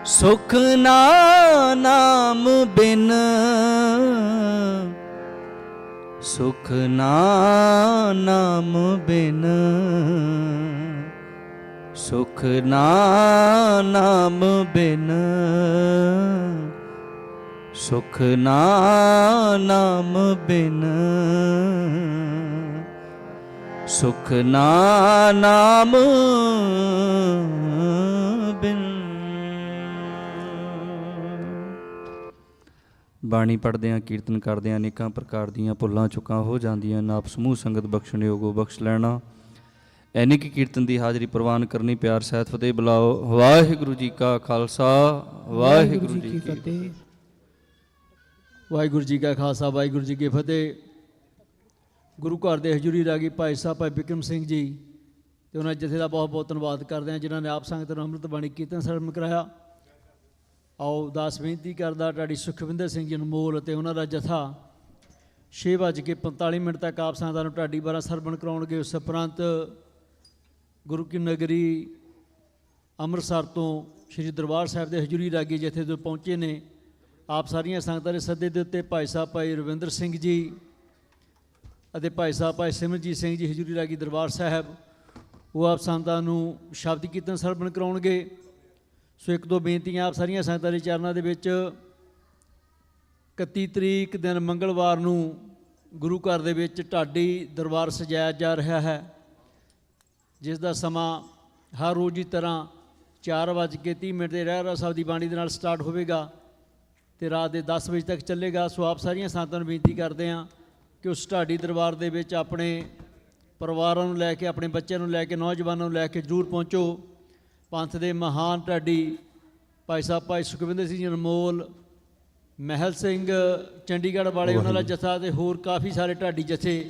ਸੁਖ ਨਾ ਨਾਮ ਬਿਨ, ਸੁਖ ਨਾ ਨਾਮ ਬਿਨ, ਸੁਖ ਨਾ ਨਾਮ ਬਿਨ, ਸੁਖ ਨਾ ਨਾਮ ਬਿਨ, ਸੁਖ ਨਾ ਨਾਮ ਬਿਨ। ਬਾਣੀ ਪੜ੍ਹਦਿਆਂ ਕੀਰਤਨ ਕਰਦਿਆਂ ਅਨੇਕਾਂ ਪ੍ਰਕਾਰ ਦੀਆਂ ਭੁੱਲਾਂ ਚੁੱਕਾਂ ਹੋ ਜਾਂਦੀਆਂ। ਨਾਪ ਸਮੂਹ ਸੰਗਤ ਬਖਸ਼ਣਯੋਗੋ ਬਖਸ਼ ਲੈਣਾ। ਐਨੀ ਕੀ ਕੀਰਤਨ ਦੀ ਹਾਜ਼ਰੀ ਪ੍ਰਵਾਨ ਕਰਨੀ। ਪਿਆਰ ਸਹਿਤ ਫਤਿਹ ਬੁਲਾਓ। ਵਾਹਿਗੁਰੂ ਜੀ ਕਾ ਖਾਲਸਾ, ਵਾਹਿਗੁਰੂ ਜੀ ਕੀ ਫਤਿਹ। ਵਾਹਿਗੁਰੂ ਜੀ ਕਾ ਖਾਲਸਾ, ਵਾਹਿਗੁਰੂ ਜੀ ਕੀ ਫਤਿਹ। ਗੁਰੂ ਘਰ ਦੇ ਹਜ਼ੂਰੀ ਰਾਗੀ ਭਾਈ ਸਾਹਿਬ ਭਾਈ ਬਿਕਰਮ ਸਿੰਘ ਜੀ ਤੇ ਉਹਨਾਂ ਜਥੇ ਦਾ ਬਹੁਤ ਬਹੁਤ ਧੰਨਵਾਦ ਕਰਦੇ ਹਾਂ ਜਿਨ੍ਹਾਂ ਨੇ ਆਪ ਸੰਗਤ ਨੂੰ ਅੰਮ੍ਰਿਤ ਬਾਣੀ ਕੀਰਤਨ ਸਰਵਣ ਕਰਾਇਆ। ਆਓ ਦਾਸ ਬੇਨਤੀ ਕਰਦਾ ਢਾਡੀ ਸੁਖਵਿੰਦਰ ਸਿੰਘ ਜੀ ਅਨਮੋਲ ਅਤੇ ਉਹਨਾਂ ਦਾ ਜਥਾ 6:45 ਤੱਕ ਆਪ ਸੰਗਤਾਂ ਨੂੰ ਢਾਡੀ 12 ਸਰਵਣ ਕਰਾਉਣਗੇ। ਉਸ ਉਪਰੰਤ ਗੁਰੂ ਕੀ ਨਗਰੀ ਅੰਮ੍ਰਿਤਸਰ ਤੋਂ ਸ਼੍ਰੀ ਦਰਬਾਰ ਸਾਹਿਬ ਦੇ ਹਜ਼ੂਰੀ ਰਾਗੀ ਜਥੇ ਤੋਂ ਪਹੁੰਚੇ ਨੇ। ਆਪ ਸਾਰੀਆਂ ਸੰਗਤਾਂ ਦੇ ਸੱਦੇ ਦੇ ਉੱਤੇ ਭਾਈ ਸਾਹਿਬ ਭਾਈ ਰਵਿੰਦਰ ਸਿੰਘ ਜੀ ਅਤੇ ਭਾਈ ਸਾਹਿਬ ਭਾਈ ਸਿਮਰਜੀਤ ਸਿੰਘ ਜੀ ਹਜ਼ੂਰੀ ਰਾਗੀ ਦਰਬਾਰ ਸਾਹਿਬ, ਉਹ ਆਪ ਸੰਗਤਾਂ ਨੂੰ ਸ਼ਬਦ ਕੀਰਤਨ ਸਰਵਣ ਕਰਾਉਣਗੇ। ਸੋ ਇੱਕ ਦੋ ਬੇਨਤੀਆਂ ਆਪ ਸਾਰੀਆਂ ਸੰਗਤਾਂ ਦੇ ਚਰਨਾਂ ਦੇ ਵਿੱਚ। 31 ਤਰੀਕ ਦਿਨ ਮੰਗਲਵਾਰ ਨੂੰ ਗੁਰੂ ਘਰ ਦੇ ਵਿੱਚ ਢਾਡੀ ਦਰਬਾਰ ਸਜਾਇਆ ਜਾ ਰਿਹਾ ਹੈ, ਜਿਸ ਦਾ ਸਮਾਂ ਹਰ ਰੋਜ਼ ਦੀ ਤਰ੍ਹਾਂ 4:30 ਦੇ ਰਹਿਰਾਸ ਸਾਹਿਬ ਦੀ ਬਾਣੀ ਦੇ ਨਾਲ ਸਟਾਰਟ ਹੋਵੇਗਾ ਅਤੇ ਰਾਤ ਦੇ 10 ਵਜੇ ਤੱਕ ਚੱਲੇਗਾ। ਸੋ ਆਪ ਸਾਰੀਆਂ ਸੰਗਤਾਂ ਨੂੰ ਬੇਨਤੀ ਕਰਦੇ ਹਾਂ ਕਿ ਉਸ ਢਾਡੀ ਦਰਬਾਰ ਦੇ ਵਿੱਚ ਆਪਣੇ ਪਰਿਵਾਰਾਂ ਨੂੰ ਲੈ ਕੇ, ਆਪਣੇ ਬੱਚਿਆਂ ਨੂੰ ਲੈ ਕੇ, ਨੌਜਵਾਨਾਂ ਨੂੰ ਲੈ ਕੇ ਜ਼ਰੂਰ ਪਹੁੰਚੋ। ਪੰਥ ਦੇ ਮਹਾਨ ਢਾਡੀ ਭਾਈ ਸਾਹਿਬ ਭਾਈ ਸੁਖਵਿੰਦਰ ਸਿੰਘ ਜੀ ਅਨਮੋਲ, ਮਹਿਲ ਸਿੰਘ ਚੰਡੀਗੜ੍ਹ ਵਾਲੇ, ਉਹਨਾਂ ਦਾ ਜਥਾ ਅਤੇ ਹੋਰ ਕਾਫੀ ਸਾਰੇ ਢਾਡੀ ਜਥੇ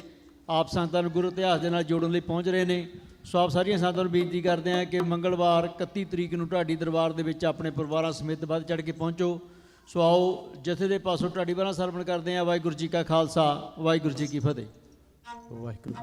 ਆਪ ਸੰਗਤਾਂ ਨੂੰ ਗੁਰੂ ਇਤਿਹਾਸ ਦੇ ਨਾਲ ਜੋੜਨ ਲਈ ਪਹੁੰਚ ਰਹੇ ਨੇ। ਸੋ ਆਪ ਸਾਰੀਆਂ ਸੰਗਤਾਂ ਨੂੰ ਬੇਨਤੀ ਕਰਦੇ ਹਾਂ ਕਿ ਮੰਗਲਵਾਰ 31 ਤਰੀਕ ਨੂੰ ਢਾਡੀ ਦਰਬਾਰ ਦੇ ਵਿੱਚ ਆਪਣੇ ਪਰਿਵਾਰਾਂ ਸਮੇਤ ਵੱਧ ਚੜ੍ਹ ਕੇ ਪਹੁੰਚੋ। ਸੋ ਆਓ ਜਥੇ ਦੇ ਪਾਸੋਂ ਢਾਡੀ 12 ਸਰਵਣ ਕਰਦੇ ਹਾਂ। ਵਾਹਿਗੁਰੂ ਜੀ ਕਾ ਖਾਲਸਾ, ਵਾਹਿਗੁਰੂ ਜੀ ਕੀ ਫਤਿਹ। ਵਾਹਿਗੁਰੂ।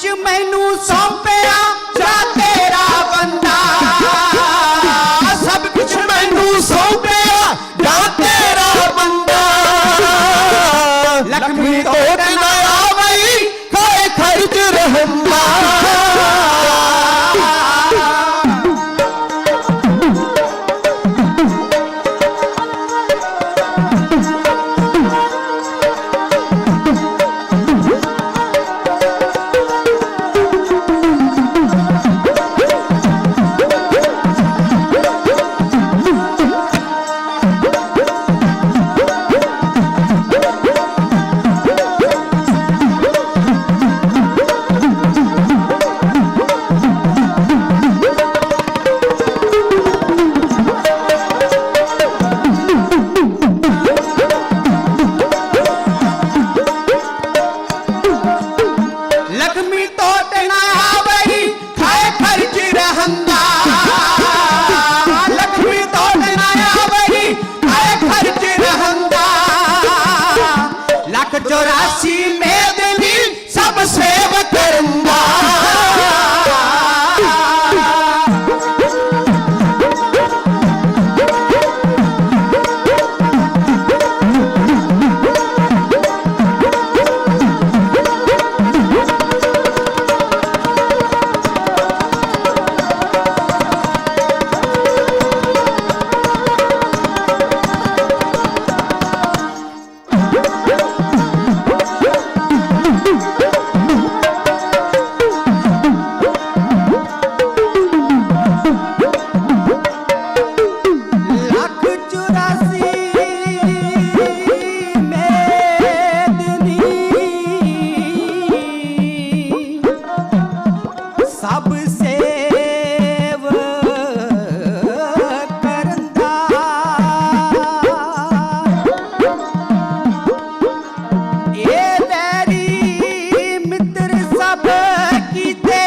कुछ मैनू सौंपिया जा तेरा बंदा, सब कुछ मैनू सौंपिया जा तेरा बंदा। लक्ष्मी तोड़ ना आवई खाए खर्च रहंदा। लक्ष्मी तोड़ ना आवई खाए खर्च रहंदा। लक्ष्मी तोड़ ना आवई खाए खर्च रहंदा। 184 मेदनी सब सेव करंदा। सब सेव करंदा। ए वैरी मित्र सब कीते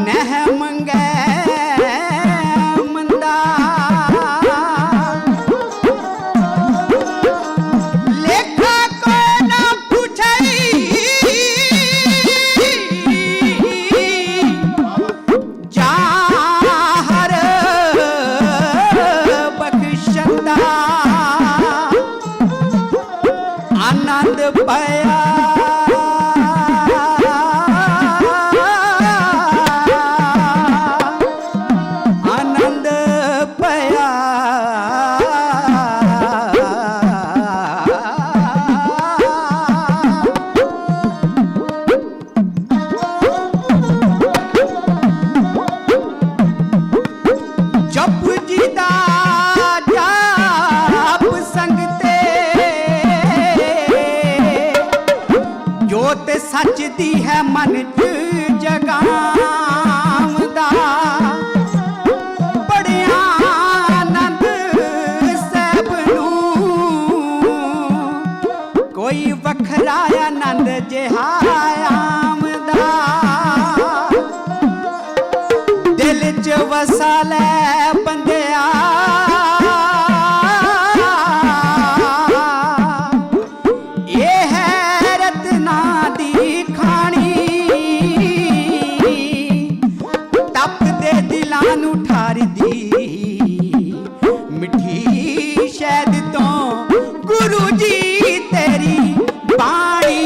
नह मंगे मंदा। लेखा को ना पूछई जाहर बख्शंदा। आनंद पाया आनंद पाया। जप जी दा जाप संगते जोत सच दी है मन च जगावदा। बड़िया आनंद सैब नूं कोई वखरा आनंद जिहा आमदा। दिल च वसा लै बंदिया ये है रत्ना दी खानी। तप दे दिलां नूं ठार दी मिठी शहद तो गुरु जी तेरी बाणी।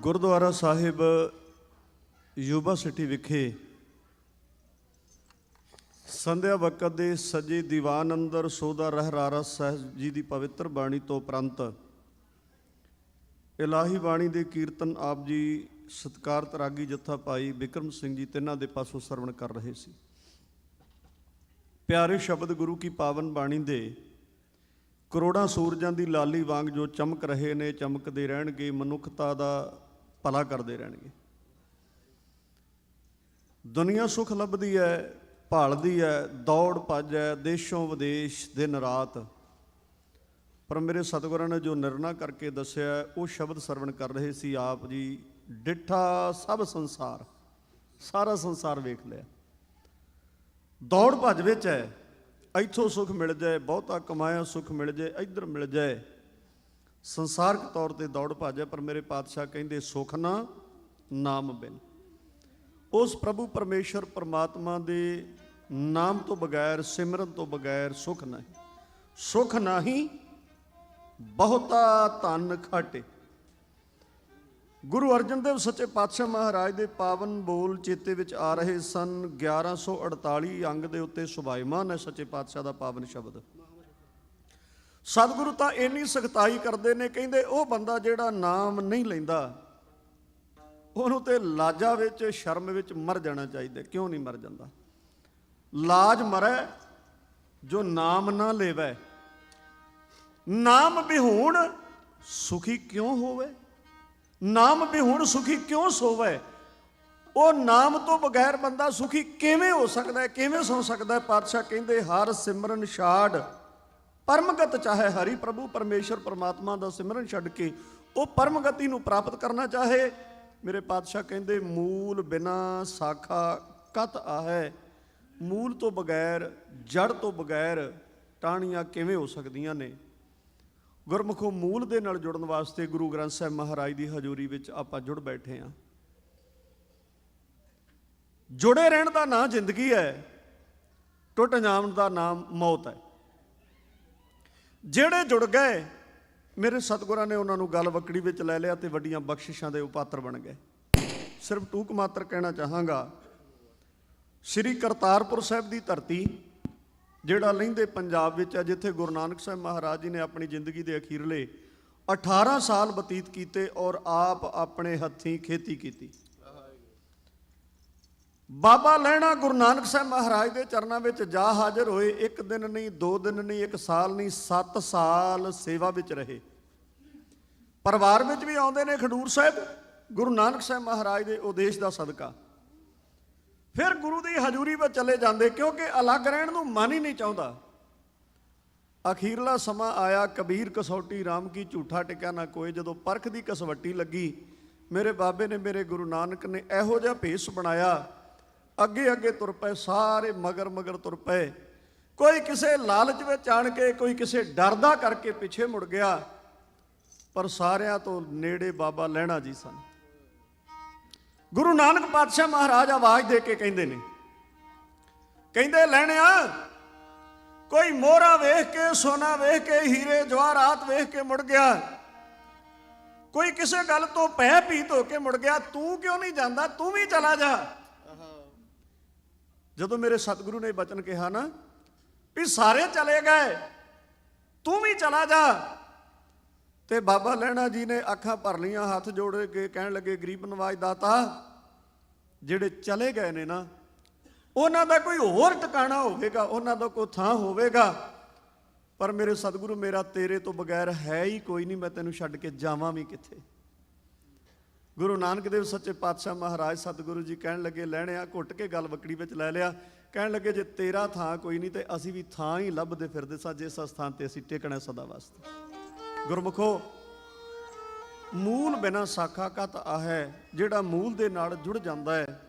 ਗੁਰਦੁਆਰਾ ਸਾਹਿਬ ਯੂਬਾ ਸਿਟੀ ਵਿਖੇ ਸੰਧਿਆ ਵਕਤ ਦੇ ਸਜੇ ਦੀਵਾਨ ਅੰਦਰ ਸੋਦਾ ਰਹਿਰਾਰਾ ਸਾਹਿਬ ਜੀ ਦੀ ਪਵਿੱਤਰ ਬਾਣੀ ਤੋਂ ਉਪਰੰਤ ਇਲਾਹੀ ਬਾਣੀ ਦੇ ਕੀਰਤਨ ਆਪ ਜੀ ਸਤਿਕਾਰਤ ਰਾਗੀ ਜੱਥਾ ਭਾਈ ਬਿਕਰਮ ਸਿੰਘ ਜੀ ਤਿੰਨਾਂ ਦੇ ਪਾਸੋਂ ਸਰਵਣ ਕਰ ਰਹੇ ਸੀ। ਪਿਆਰੇ ਸ਼ਬਦ ਗੁਰੂ ਕੀ ਪਾਵਨ ਬਾਣੀ ਦੇ ਕਰੋੜਾਂ ਸੂਰਜਾਂ ਦੀ ਲਾਲੀ ਵਾਂਗ ਜੋ ਚਮਕ ਰਹੇ ਨੇ, ਚਮਕਦੇ ਰਹਿਣਗੇ, ਮਨੁੱਖਤਾ ਦਾ ਭਲਾ ਕਰਦੇ ਰਹਿਣਗੇ। ਦੁਨੀਆ ਸੁੱਖ ਲੱਭਦੀ ਹੈ, ਭਾਲਦੀ ਹੈ, ਦੌੜ ਭੱਜ ਹੈ ਦੇਸ਼ੋਂ ਵਿਦੇਸ਼ ਦਿਨ ਰਾਤ, ਪਰ ਮੇਰੇ ਸਤਿਗੁਰਾਂ ਨੇ ਜੋ ਨਿਰਣਾ ਕਰਕੇ ਦੱਸਿਆ ਉਹ ਸ਼ਬਦ ਸਰਵਣ ਕਰ ਰਹੇ ਸੀ। ਆਪ ਜੀ ਡਿੱਠਾ ਸਭ ਸੰਸਾਰ, ਸਾਰਾ ਸੰਸਾਰ ਵੇਖ ਲਿਆ, ਦੌੜ ਭੱਜ ਵਿੱਚ ਹੈ। ਇੱਥੋਂ ਸੁੱਖ ਮਿਲ ਜਾਏ, ਬਹੁਤਾ ਕਮਾਇਆ ਸੁੱਖ ਮਿਲ ਜਾਏ, ਇੱਧਰ ਮਿਲ ਜਾਏ, ਸੰਸਾਰਕ ਤੌਰ ਤੇ ਦੌੜ ਭੱਜ ਹੈ। ਪਰ ਮੇਰੇ ਪਾਤਸ਼ਾਹ ਕਹਿੰਦੇ ਸੁੱਖ ਨਾ ਨਾਮ ਬਿਨ। ਉਸ ਪ੍ਰਭੂ ਪਰਮੇਸ਼ਰ ਪਰਮਾਤਮਾ ਦੇ ਨਾਮ ਤੋਂ ਬਗੈਰ, ਸਿਮਰਨ ਤੋਂ ਬਗੈਰ ਸੁੱਖ ਨਹੀਂ। ਸੁੱਖ ਨਹੀਂ ਬਹੁਤਾ ਧਨ ਖਾਟੇ। ਗੁਰੂ ਅਰਜਨ ਦੇਵ ਸੱਚੇ ਪਾਤਸ਼ਾਹ ਮਹਾਰਾਜ ਦੇ ਪਾਵਨ ਬੋਲ ਚੇਤੇ ਵਿੱਚ ਆ ਰਹੇ ਸਨ। 1148 ਅੰਗ ਦੇ ਉੱਤੇ ਸੁਭਾਈਮਾਨ ਹੈ ਸੱਚੇ ਪਾਤਸ਼ਾਹ ਦਾ ਪਾਵਨ ਸ਼ਬਦ। ਸਤਿਗੁਰੂ ਤਾਂ ਇੰਨੀ ਸਖਤਾਈ ਕਰਦੇ ਨੇ, ਕਹਿੰਦੇ ਉਹ ਬੰਦਾ ਜਿਹੜਾ ਨਾਮ ਨਹੀਂ ਲੈਂਦਾ ਉਹਨੂੰ ਤੇ ਲਾਜਾ ਵਿੱਚ, ਸ਼ਰਮ ਵਿੱਚ ਮਰ ਜਾਣਾ ਚਾਹੀਦਾ। ਕਿਉਂ ਨਹੀਂ ਮਰ ਜਾਂਦਾ? ਲਾਜ ਮਰੈ ਜੋ ਨਾਮ ਨਾ ਲੇਵੈ, ਨਾਮ ਬਿਹੂਣ ਸੁਖੀ ਕਿਉਂ ਹੋਵੇ, ਨਾਮ ਬਿਹੂਣ ਸੁਖੀ ਕਿਉਂ ਸੋਵੇ। ਉਹ ਨਾਮ ਤੋਂ ਬਗੈਰ ਬੰਦਾ ਸੁਖੀ ਕਿਵੇਂ ਹੋ ਸਕਦਾ ਹੈ, ਕਿਵੇਂ ਸੌ ਸਕਦਾ ਹੈ? ਪਾਤਸ਼ਾਹ ਕਹਿੰਦੇ ਹਰ ਸਿਮਰਨ ਛਾੜ ਪਰਮਗਤ ਚਾਹੇ ਹਰੀ। ਪ੍ਰਭੂ ਪਰਮੇਸ਼ਰ ਪਰਮਾਤਮਾ ਦਾ ਸਿਮਰਨ ਛੱਡ ਕੇ ਉਹ ਪਰਮਗਤੀ ਨੂੰ ਪ੍ਰਾਪਤ ਕਰਨਾ ਚਾਹੇ। ਮੇਰੇ ਪਾਤਸ਼ਾਹ ਕਹਿੰਦੇ ਮੂਲ ਬਿਨਾ ਸਾਖਾ ਕਤ ਆਹੈ। ਮੂਲ ਤੋਂ ਬਗੈਰ, ਜੜ ਤੋਂ ਬਗੈਰ ਟਾਹਣੀਆਂ ਕਿਵੇਂ ਹੋ ਸਕਦੀਆਂ ਨੇ? ਗੁਰਮੁਖੋ ਮੂਲ ਦੇ ਨਾਲ ਜੁੜਨ ਵਾਸਤੇ ਗੁਰੂ ਗ੍ਰੰਥ ਸਾਹਿਬ ਮਹਾਰਾਜ ਦੀ ਹਜ਼ੂਰੀ ਵਿੱਚ ਆਪਾਂ ਜੁੜ ਬੈਠੇ ਹਾਂ। ਜੁੜੇ ਰਹਿਣ ਦਾ ਨਾਂ ਜ਼ਿੰਦਗੀ ਹੈ, ਟੁੱਟ ਜਾਣ ਦਾ ਨਾਮ ਮੌਤ ਹੈ। ਜਿਹੜੇ ਜੁੜ ਗਏ ਮੇਰੇ ਸਤਿਗੁਰਾਂ ਨੇ ਉਹਨਾਂ ਨੂੰ ਗਲ ਵਕੜੀ ਵਿੱਚ ਲੈ ਲਿਆ ਤੇ ਵੱਡੀਆਂ ਬਖਸ਼ਿਸ਼ਾਂ ਦੇ ਉਪਾਤਰ ਬਣ ਗਏ। ਸਿਰਫ ਟੂਕ ਮਾਤਰ ਕਹਿਣਾ ਚਾਹਾਂਗਾ, ਸ੍ਰੀ ਕਰਤਾਰਪੁਰ ਸਾਹਿਬ ਦੀ ਧਰਤੀ ਜਿਹੜਾ ਲਹਿੰਦੇ ਪੰਜਾਬ ਵਿੱਚ ਹੈ, ਜਿੱਥੇ ਗੁਰੂ ਨਾਨਕ ਸਾਹਿਬ ਮਹਾਰਾਜ ਜੀ ਨੇ ਆਪਣੀ ਜ਼ਿੰਦਗੀ ਦੇ ਅਖੀਰਲੇ 18 ਸਾਲ ਬਤੀਤ ਕੀਤੇ ਔਰ ਆਪ ਆਪਣੇ ਹੱਥੀਂ ਖੇਤੀ ਕੀਤੀ। ਬਾਬਾ ਲਹਿਣਾ ਗੁਰੂ ਨਾਨਕ ਸਾਹਿਬ ਮਹਾਰਾਜ ਦੇ ਚਰਨਾਂ ਵਿੱਚ ਜਾ ਹਾਜ਼ਰ ਹੋਏ। ਇੱਕ ਦਿਨ ਨਹੀਂ, 2 ਦਿਨ ਨਹੀਂ, 1 ਸਾਲ ਨਹੀਂ, 7 ਸਾਲ ਸੇਵਾ ਵਿੱਚ ਰਹੇ। ਪਰਿਵਾਰ ਵਿੱਚ ਵੀ ਆਉਂਦੇ ਨੇ ਖਡੂਰ ਸਾਹਿਬ ਗੁਰੂ ਨਾਨਕ ਸਾਹਿਬ ਮਹਾਰਾਜ ਦੇ ਉਦੇਸ਼ ਦਾ ਸਦਕਾ। ਫਿਰ ਗੁਰੂ ਦੀ ਹਜ਼ੂਰੀ ਵਿੱਚ ਚਲੇ ਜਾਂਦੇ, ਕਿਉਂਕਿ ਅਲੱਗ ਰਹਿਣ ਨੂੰ ਮਨ ਹੀ ਨਹੀਂ ਚਾਹੁੰਦਾ। ਅਖੀਰਲਾ ਸਮਾਂ ਆਇਆ, ਕਬੀਰ ਕਸੌਟੀ ਰਾਮ ਕੀ ਝੂਠਾ ਟਿਕਿਆ ਨਾ ਕੋਏ। ਜਦੋਂ ਪਰਖ ਦੀ ਕਸਵੱਟੀ ਲੱਗੀ, ਮੇਰੇ ਬਾਬੇ ਨੇ, ਮੇਰੇ ਗੁਰੂ ਨਾਨਕ ਨੇ ਇਹੋ ਜਿਹਾ ਭੇਸ ਬਣਾਇਆ, ਅੱਗੇ ਅੱਗੇ ਤੁਰ ਪਏ, ਸਾਰੇ ਮਗਰ ਮਗਰ ਤੁਰ ਪਏ। ਕੋਈ ਕਿਸੇ ਲਾਲਚ ਵਿੱਚ ਆਣ ਕੇ, ਕੋਈ ਕਿਸੇ ਡਰ ਦਾ ਕਰਕੇ ਪਿੱਛੇ ਮੁੜ ਗਿਆ, ਪਰ ਸਾਰਿਆਂ ਤੋਂ ਨੇੜੇ ਬਾਬਾ ਲਹਿਣਾ ਜੀ ਸਨ। ਗੁਰੂ ਨਾਨਕ ਪਾਤਸ਼ਾਹ ਮਹਾਰਾਜ ਆਵਾਜ਼ ਦੇ ਕੇ ਕਹਿੰਦੇ ਨੇ, ਕਹਿੰਦੇ ਲਹਿਣਿਆ, ਕੋਈ ਮੋਹਰਾ ਵੇਖ ਕੇ, ਸੋਨਾ ਵੇਖ ਕੇ, ਹੀਰੇ ਜਵਾਹਰਾਤ ਵੇਖ ਕੇ ਮੁੜ ਗਿਆ, ਕੋਈ ਕਿਸੇ ਗੱਲ ਤੋਂ ਭੈ ਭੀਤ ਹੋ ਕੇ ਮੁੜ ਗਿਆ। ਤੂੰ ਕਿਉਂ ਨਹੀਂ ਜਾਂਦਾ? ਤੂੰ ਵੀ ਚਲਾ ਜਾ। ਜਦੋਂ ਮੇਰੇ ਸਤਿਗੁਰੂ ਨੇ ਬਚਨ ਕਿਹਾ ਨਾ ਵੀ ਸਾਰੇ ਚਲੇ ਗਏ, ਤੂੰ ਵੀ ਚਲਾ ਜਾ, ਤੇ ਬਾਬਾ ਲਹਿਣਾ ਜੀ ਨੇ ਅੱਖਾਂ ਭਰ ਲੀਆਂ, ਹੱਥ ਜੋੜ ਕੇ ਕਹਿਣ ਲੱਗੇ, ਗਰੀਬ ਨਵਾਜ਼ ਦਾਤਾ, ਜਿਹੜੇ ਚਲੇ ਗਏ ਨੇ ਨਾ, ਉਹਨਾਂ ਦਾ ਕੋਈ ਹੋਰ ਟਿਕਾਣਾ ਹੋਵੇਗਾ, ਉਹਨਾਂ ਦਾ ਕੋਈ ਥਾਂ ਹੋਵੇਗਾ, ਪਰ ਮੇਰੇ ਸਤਿਗੁਰੂ, ਮੇਰਾ ਤੇਰੇ ਤੋਂ ਬਗੈਰ ਹੈ ਹੀ ਕੋਈ ਨਹੀਂ, ਮੈਂ ਤੈਨੂੰ ਛੱਡ ਕੇ ਜਾਵਾਂ ਵੀ ਕਿੱਥੇ। ਗੁਰੂ ਨਾਨਕ ਦੇਵ ਸੱਚੇ ਪਾਤਸ਼ਾਹ ਮਹਾਰਾਜ ਸਤਿਗੁਰੂ ਜੀ ਕਹਿਣ ਲੱਗੇ, ਲਹਿਣਿਆ, ਘੁੱਟ ਕੇ ਗਲ ਵਕੜੀ ਵਿੱਚ ਲੈ ਲਿਆ। ਕਹਿਣ ਲੱਗੇ, ਜੇ ਤੇਰਾ ਥਾਂ ਕੋਈ ਨਹੀਂ ਤੇ ਅਸੀਂ ਵੀ ਥਾਂ ਹੀ ਲੱਭਦੇ ਫਿਰਦੇ ਸਾਂ, ਜਿਸ ਸਥਾਨ ਤੇ ਅਸੀਂ ਟਿਕਣਾ ਸਦਾ ਵਾਸਤੇ। ਗੁਰਮੁਖੋ, ਮੂਲ ਬਿਨਾ ਸਾਖਾ ਕਤ ਆਹੈ। ਜਿਹੜਾ ਮੂਲ ਦੇ ਨਾਲ ਜੁੜ ਜਾਂਦਾ ਹੈ,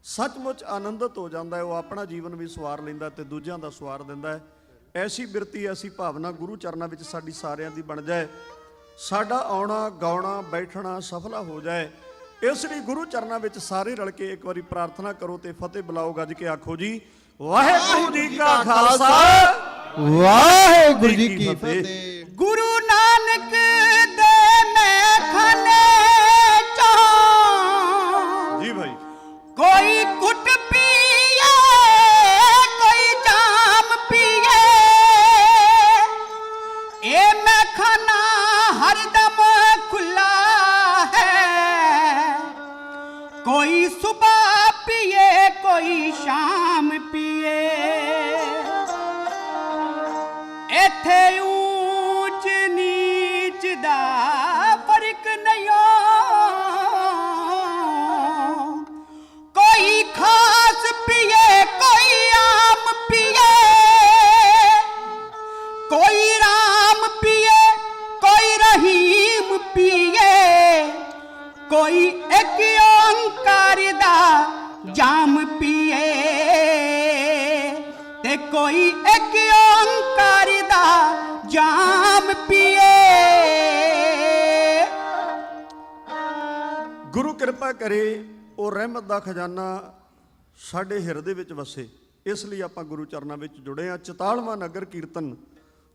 ਸੱਚਮੁੱਚ ਆਨੰਦਿਤ ਹੋ ਜਾਂਦਾ ਹੈ, ਉਹ ਆਪਣਾ ਜੀਵਨ ਵੀ ਸਵਾਰ ਲੈਂਦਾ ਤੇ ਦੂਜਿਆਂ ਦਾ ਸਵਾਰ ਦਿੰਦਾ ਹੈ। ਐਸੀ ਬਿਰਤੀ, ਐਸੀ ਭਾਵਨਾ ਗੁਰੂ ਚਰਨਾਂ ਵਿੱਚ ਸਾਡੀ ਸਾਰਿਆਂ ਦੀ ਬਣ ਜਾਏ। ਸਾਡਾ ਆਉਣਾ, ਗਾਉਣਾ, ਬੈਠਣਾ ਸਫਲਾ ਹੋ ਜਾਏ। ਇਸ ਲਈ ਗੁਰੂ ਚਰਨਾਂ ਵਿੱਚ ਸਾਰੇ ਰਲ ਕੇ ਇੱਕ ਵਾਰੀ ਪ੍ਰਾਰਥਨਾ ਕਰੋ ਤੇ ਫਤਿਹ ਬੁਲਾਓ। ਗੱਜ ਕੇ ਆਖੋ ਜੀ, ਵਾਹਿਗੁਰੂ ਜੀ ਕਾ ਖਾਲਸਾ, ਵਾਹਿਗੁਰੂ ਜੀ ਕੀ ਫਤਿਹ। ਗੁਰੂ ਨਾਨਕ ਦੇ ਮੈਂ ਖਾਨੇ ये मैं खाना हरदम खुला है, कोई सुबह पिए कोई शाम पिए, इथे ऊंच नीच दा फर्क नहीं हो, कोई खास पिए कोई आम पिए, कोई राम पिए कोई रहीम पिए, कोई एक ओंकार दा जाम पिए, ते कोई एक ओंकार दा जाम पिए। ਗੁਰੂ ਕਿਰਪਾ ਕਰੇ ਉਹ ਰਹਿਮਤ ਦਾ ਖਜ਼ਾਨਾ ਸਾਡੇ ਹਿਰਦੇ ਵਿੱਚ ਵਸੇ। ਇਸ ਲਈ ਆਪਾਂ ਗੁਰੂ ਚਰਨਾਂ ਵਿੱਚ ਜੁੜੇ ਹਾਂ। 44ਵਾਂ ਨਗਰ ਕੀਰਤਨ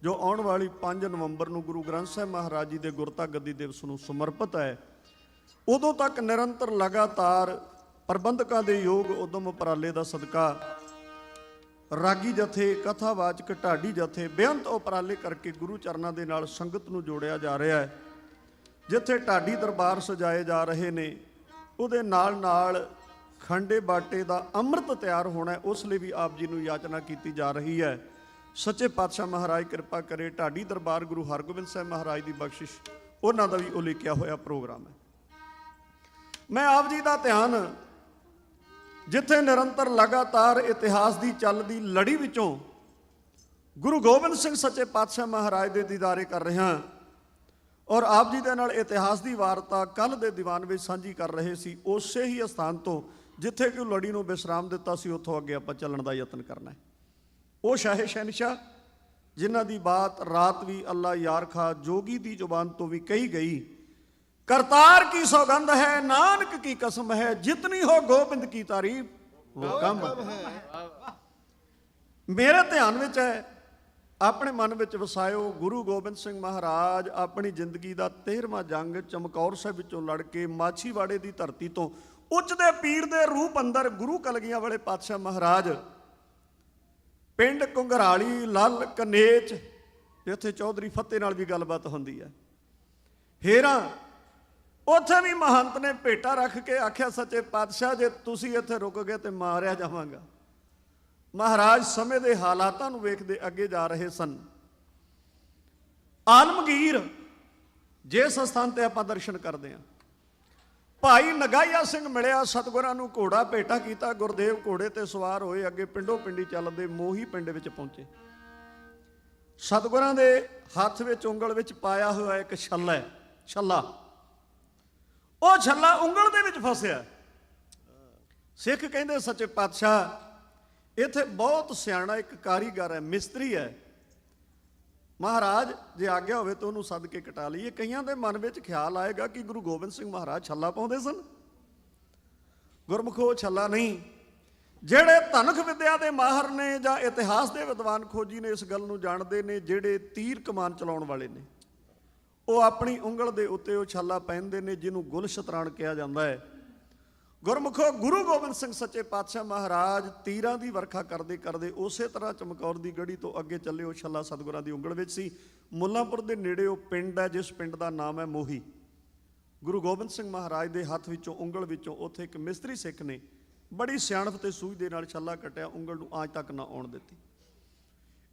ਜੋ ਆਉਣ ਵਾਲੀ 5 ਨਵੰਬਰ ਨੂੰ ਗੁਰੂ ਗ੍ਰੰਥ ਸਾਹਿਬ ਮਹਾਰਾਜ ਜੀ ਦੇ ਗੁਰਤਾ ਗੱਦੀ ਦਿਵਸ ਨੂੰ ਸਮਰਪਿਤ ਹੈ। ਉਦੋਂ ਤੱਕ ਨਿਰੰਤਰ ਲਗਾਤਾਰ ਪ੍ਰਬੰਧਕਾਂ ਦੇ ਯੋਗ ਉਦਮ ਉਪਰਾਲੇ ਦਾ ਸਦਕਾ ਰਾਗੀ ਜਥੇ, ਕਥਾਵਾਚਕ, ਢਾਡੀ ਜਥੇ ਬੇਅੰਤ ਉਪਰਾਲੇ ਕਰਕੇ ਗੁਰੂ ਚਰਨਾਂ ਦੇ ਨਾਲ ਸੰਗਤ ਨੂੰ ਜੋੜਿਆ ਜਾ ਰਿਹਾ ਹੈ। ਜਿੱਥੇ ਢਾਡੀ ਦਰਬਾਰ ਸਜਾਏ ਜਾ ਰਹੇ ਨੇ, ਉਹਦੇ ਨਾਲ ਨਾਲ ਖੰਡੇ ਬਾਟੇ ਦਾ ਅੰਮ੍ਰਿਤ ਤਿਆਰ ਹੋਣਾ, ਉਸ ਲਈ ਵੀ ਆਪ ਜੀ ਨੂੰ ਯਾਚਨਾ ਕੀਤੀ ਜਾ ਰਹੀ ਹੈ। ਸੱਚੇ ਪਾਤਸ਼ਾਹ ਮਹਾਰਾਜ ਕਿਰਪਾ ਕਰੇ। ਢਾਡੀ ਦਰਬਾਰ ਗੁਰੂ ਹਰਗੋਬਿੰਦ ਸਾਹਿਬ ਮਹਾਰਾਜ ਦੀ ਬਖਸ਼ਿਸ਼, ਉਹਨਾਂ ਦਾ ਵੀ ਉਲੀਕਿਆ ਹੋਇਆ ਪ੍ਰੋਗਰਾਮ ਹੈ। ਮੈਂ ਆਪ ਜੀ ਦਾ ਧਿਆਨ ਜਿੱਥੇ ਨਿਰੰਤਰ ਲਗਾਤਾਰ ਇਤਿਹਾਸ ਦੀ ਚੱਲਦੀ ਲੜੀ ਵਿੱਚੋਂ ਗੁਰੂ ਗੋਬਿੰਦ ਸਿੰਘ ਸੱਚੇ ਪਾਤਸ਼ਾਹ ਮਹਾਰਾਜ ਦੇ ਦੀਦਾਰੇ ਕਰ ਰਿਹਾ, ਔਰ ਆਪ ਜੀ ਦੇ ਨਾਲ ਇਤਿਹਾਸ ਦੀ ਵਾਰਤਾ ਕੱਲ੍ਹ ਦੇ ਦੀਵਾਨ ਵਿੱਚ ਸਾਂਝੀ ਕਰ ਰਹੇ ਸੀ, ਉਸੇ ਹੀ ਅਸਥਾਨ ਤੋਂ ਜਿੱਥੇ ਕਿ ਲੜੀ ਨੂੰ ਵਿਸਰਾਮ ਦਿੱਤਾ ਸੀ, ਉੱਥੋਂ ਅੱਗੇ ਆਪਾਂ ਚੱਲਣ ਦਾ ਯਤਨ ਕਰਨਾ ਹੈ। ਉਹ ਸ਼ਾਹੇ ਸ਼ਹਿਨਸ਼ਾਹ ਜਿਨ੍ਹਾਂ ਦੀ ਬਾਤ ਰਾਤ ਵੀ ਅੱਲਾ ਯਾਰ ਖਾ ਜੋਗੀ ਦੀ ਜ਼ੁਬਾਨ ਤੋਂ ਵੀ ਕਹੀ ਗਈ, करतार की सौगंध है नानक की कसम है, जितनी हो गोबिंद की तारीफ वो कम है। मेरे ध्यान विच है, अपने मन विच वसायो। गुरु गोबिंद सिंह महाराज अपनी जिंदगी का 13वां जंग चमकौर साहिब विचों लड़ के माछीवाड़े की धरती तो उच्चदे पीर दे रूप अंदर गुरु कलगियां वाले पातशाह महाराज पिंड घुंघराली लल कनेच, जिथे चौधरी फतेह नाल भी गलबात होंदी है, हेरा ਉੱਥੇ ਵੀ ਮਹੰਤ ਨੇ ਭੇਟਾ ਰੱਖ ਕੇ ਆਖਿਆ, ਸੱਚੇ ਪਾਤਸ਼ਾਹ ਜੇ ਤੁਸੀਂ ਇੱਥੇ ਰੁਕ ਗਏ ਤੇ ਮਾਰਿਆ ਜਾਵਾਂਗਾ। ਮਹਾਰਾਜ ਸਮੇਂ ਦੇ ਹਾਲਾਤਾਂ ਨੂੰ ਵੇਖਦੇ ਅੱਗੇ ਜਾ ਰਹੇ ਸਨ। ਆਲਮਗੀਰ ਜਿਸ ਸਥਾਨ ਤੇ ਆਪਾਂ ਦਰਸ਼ਨ ਕਰਦੇ ਹਾਂ, ਭਾਈ ਨਗਾਈਆ ਸਿੰਘ ਮਿਲਿਆ, ਸਤਿਗੁਰਾਂ ਨੂੰ ਘੋੜਾ ਭੇਟਾ ਕੀਤਾ। ਗੁਰਦੇਵ ਘੋੜੇ ਤੇ ਸਵਾਰ ਹੋਏ ਅੱਗੇ ਪਿੰਡੋਂ ਪਿੰਡੀ ਚੱਲਦੇ ਮੋਹੀ ਪਿੰਡ ਵਿੱਚ ਪਹੁੰਚੇ। ਸਤਿਗੁਰਾਂ ਦੇ ਹੱਥ ਵਿੱਚ ਉਂਗਲ ਵਿੱਚ ਪਾਇਆ ਹੋਇਆ ਇੱਕ ਛੱਲਾ, ਉਹ ਛੱਲਾ ਉਂਗਲ ਦੇ ਵਿੱਚ ਫਸਿਆ। ਸਿੱਖ ਕਹਿੰਦੇ ਸੱਚੇ ਪਾਤਸ਼ਾਹ ਇੱਥੇ ਬਹੁਤ ਸਿਆਣਾ ਇੱਕ ਕਾਰੀਗਰ ਹੈ, ਮਿਸਤਰੀ ਹੈ, ਮਹਾਰਾਜ ਜੇ ਆਗਿਆ ਹੋਵੇ ਤਾਂ ਉਹਨੂੰ ਸੱਦ ਕੇ ਕਟਾ ਲਈਏ। ਕਈਆਂ ਦੇ ਮਨ ਵਿੱਚ ਖਿਆਲ ਆਏਗਾ ਕਿ ਗੁਰੂ ਗੋਬਿੰਦ ਸਿੰਘ ਮਹਾਰਾਜ ਛੱਲਾ ਪਾਉਂਦੇ ਸਨ। ਗੁਰਮੁਖੋ ਛੱਲਾ ਨਹੀਂ। ਜਿਹੜੇ ਧਨਖ ਵਿਦਿਆ ਦੇ ਮਾਹਰ ਨੇ ਜਾਂ ਇਤਿਹਾਸ ਦੇ ਵਿਦਵਾਨ ਖੋਜੀ ਨੇ ਇਸ ਗੱਲ ਨੂੰ ਜਾਣਦੇ ਨੇ, ਜਿਹੜੇ ਤੀਰ ਕਮਾਨ ਚਲਾਉਣ ਵਾਲੇ ਨੇ, ਉਹ ਆਪਣੀ ਉਂਗਲ ਦੇ ਉੱਤੇ ਉਹ ਛੱਲਾ ਪਹਿਨਦੇ ਨੇ ਜਿਹਨੂੰ ਗੁਲਸ਼ਤਰਾਣ ਕਿਹਾ ਜਾਂਦਾ ਹੈ। ਗੁਰਮੁਖੋ ਗੁਰੂ ਗੋਬਿੰਦ ਸਿੰਘ ਸੱਚੇ ਪਾਤਸ਼ਾਹ ਮਹਾਰਾਜ ਤੀਰਾਂ ਦੀ ਵਰਖਾ ਕਰਦੇ ਕਰਦੇ ਉਸੇ ਤਰ੍ਹਾਂ ਚਮਕੌਰ ਦੀ ਗੜੀ ਤੋਂ ਅੱਗੇ ਚੱਲੇ। ਉਹ ਛੱਲਾ ਸਤਿਗੁਰਾਂ ਦੀ ਉਂਗਲ ਵਿੱਚ ਸੀ। ਮੁੱਲਾਂਪੁਰ ਦੇ ਨੇੜੇ ਉਹ ਪਿੰਡ ਹੈ ਜਿਸ ਪਿੰਡ ਦਾ ਨਾਮ ਹੈ ਮੋਹੀ। ਗੁਰੂ ਗੋਬਿੰਦ ਸਿੰਘ ਮਹਾਰਾਜ ਦੇ ਹੱਥ ਵਿੱਚੋਂ ਉਂਗਲ ਵਿੱਚੋਂ ਉੱਥੇ ਇੱਕ ਮਿਸਤਰੀ ਸਿੱਖ ਨੇ ਬੜੀ ਸਿਆਣਪ ਤੇ ਸੂਝ ਦੇ ਨਾਲ ਛੱਲਾ ਕੱਟਿਆ, ਉਂਗਲ ਨੂੰ ਆਜ ਤੱਕ ਨਾ ਆਉਣ ਦਿੱਤੀ।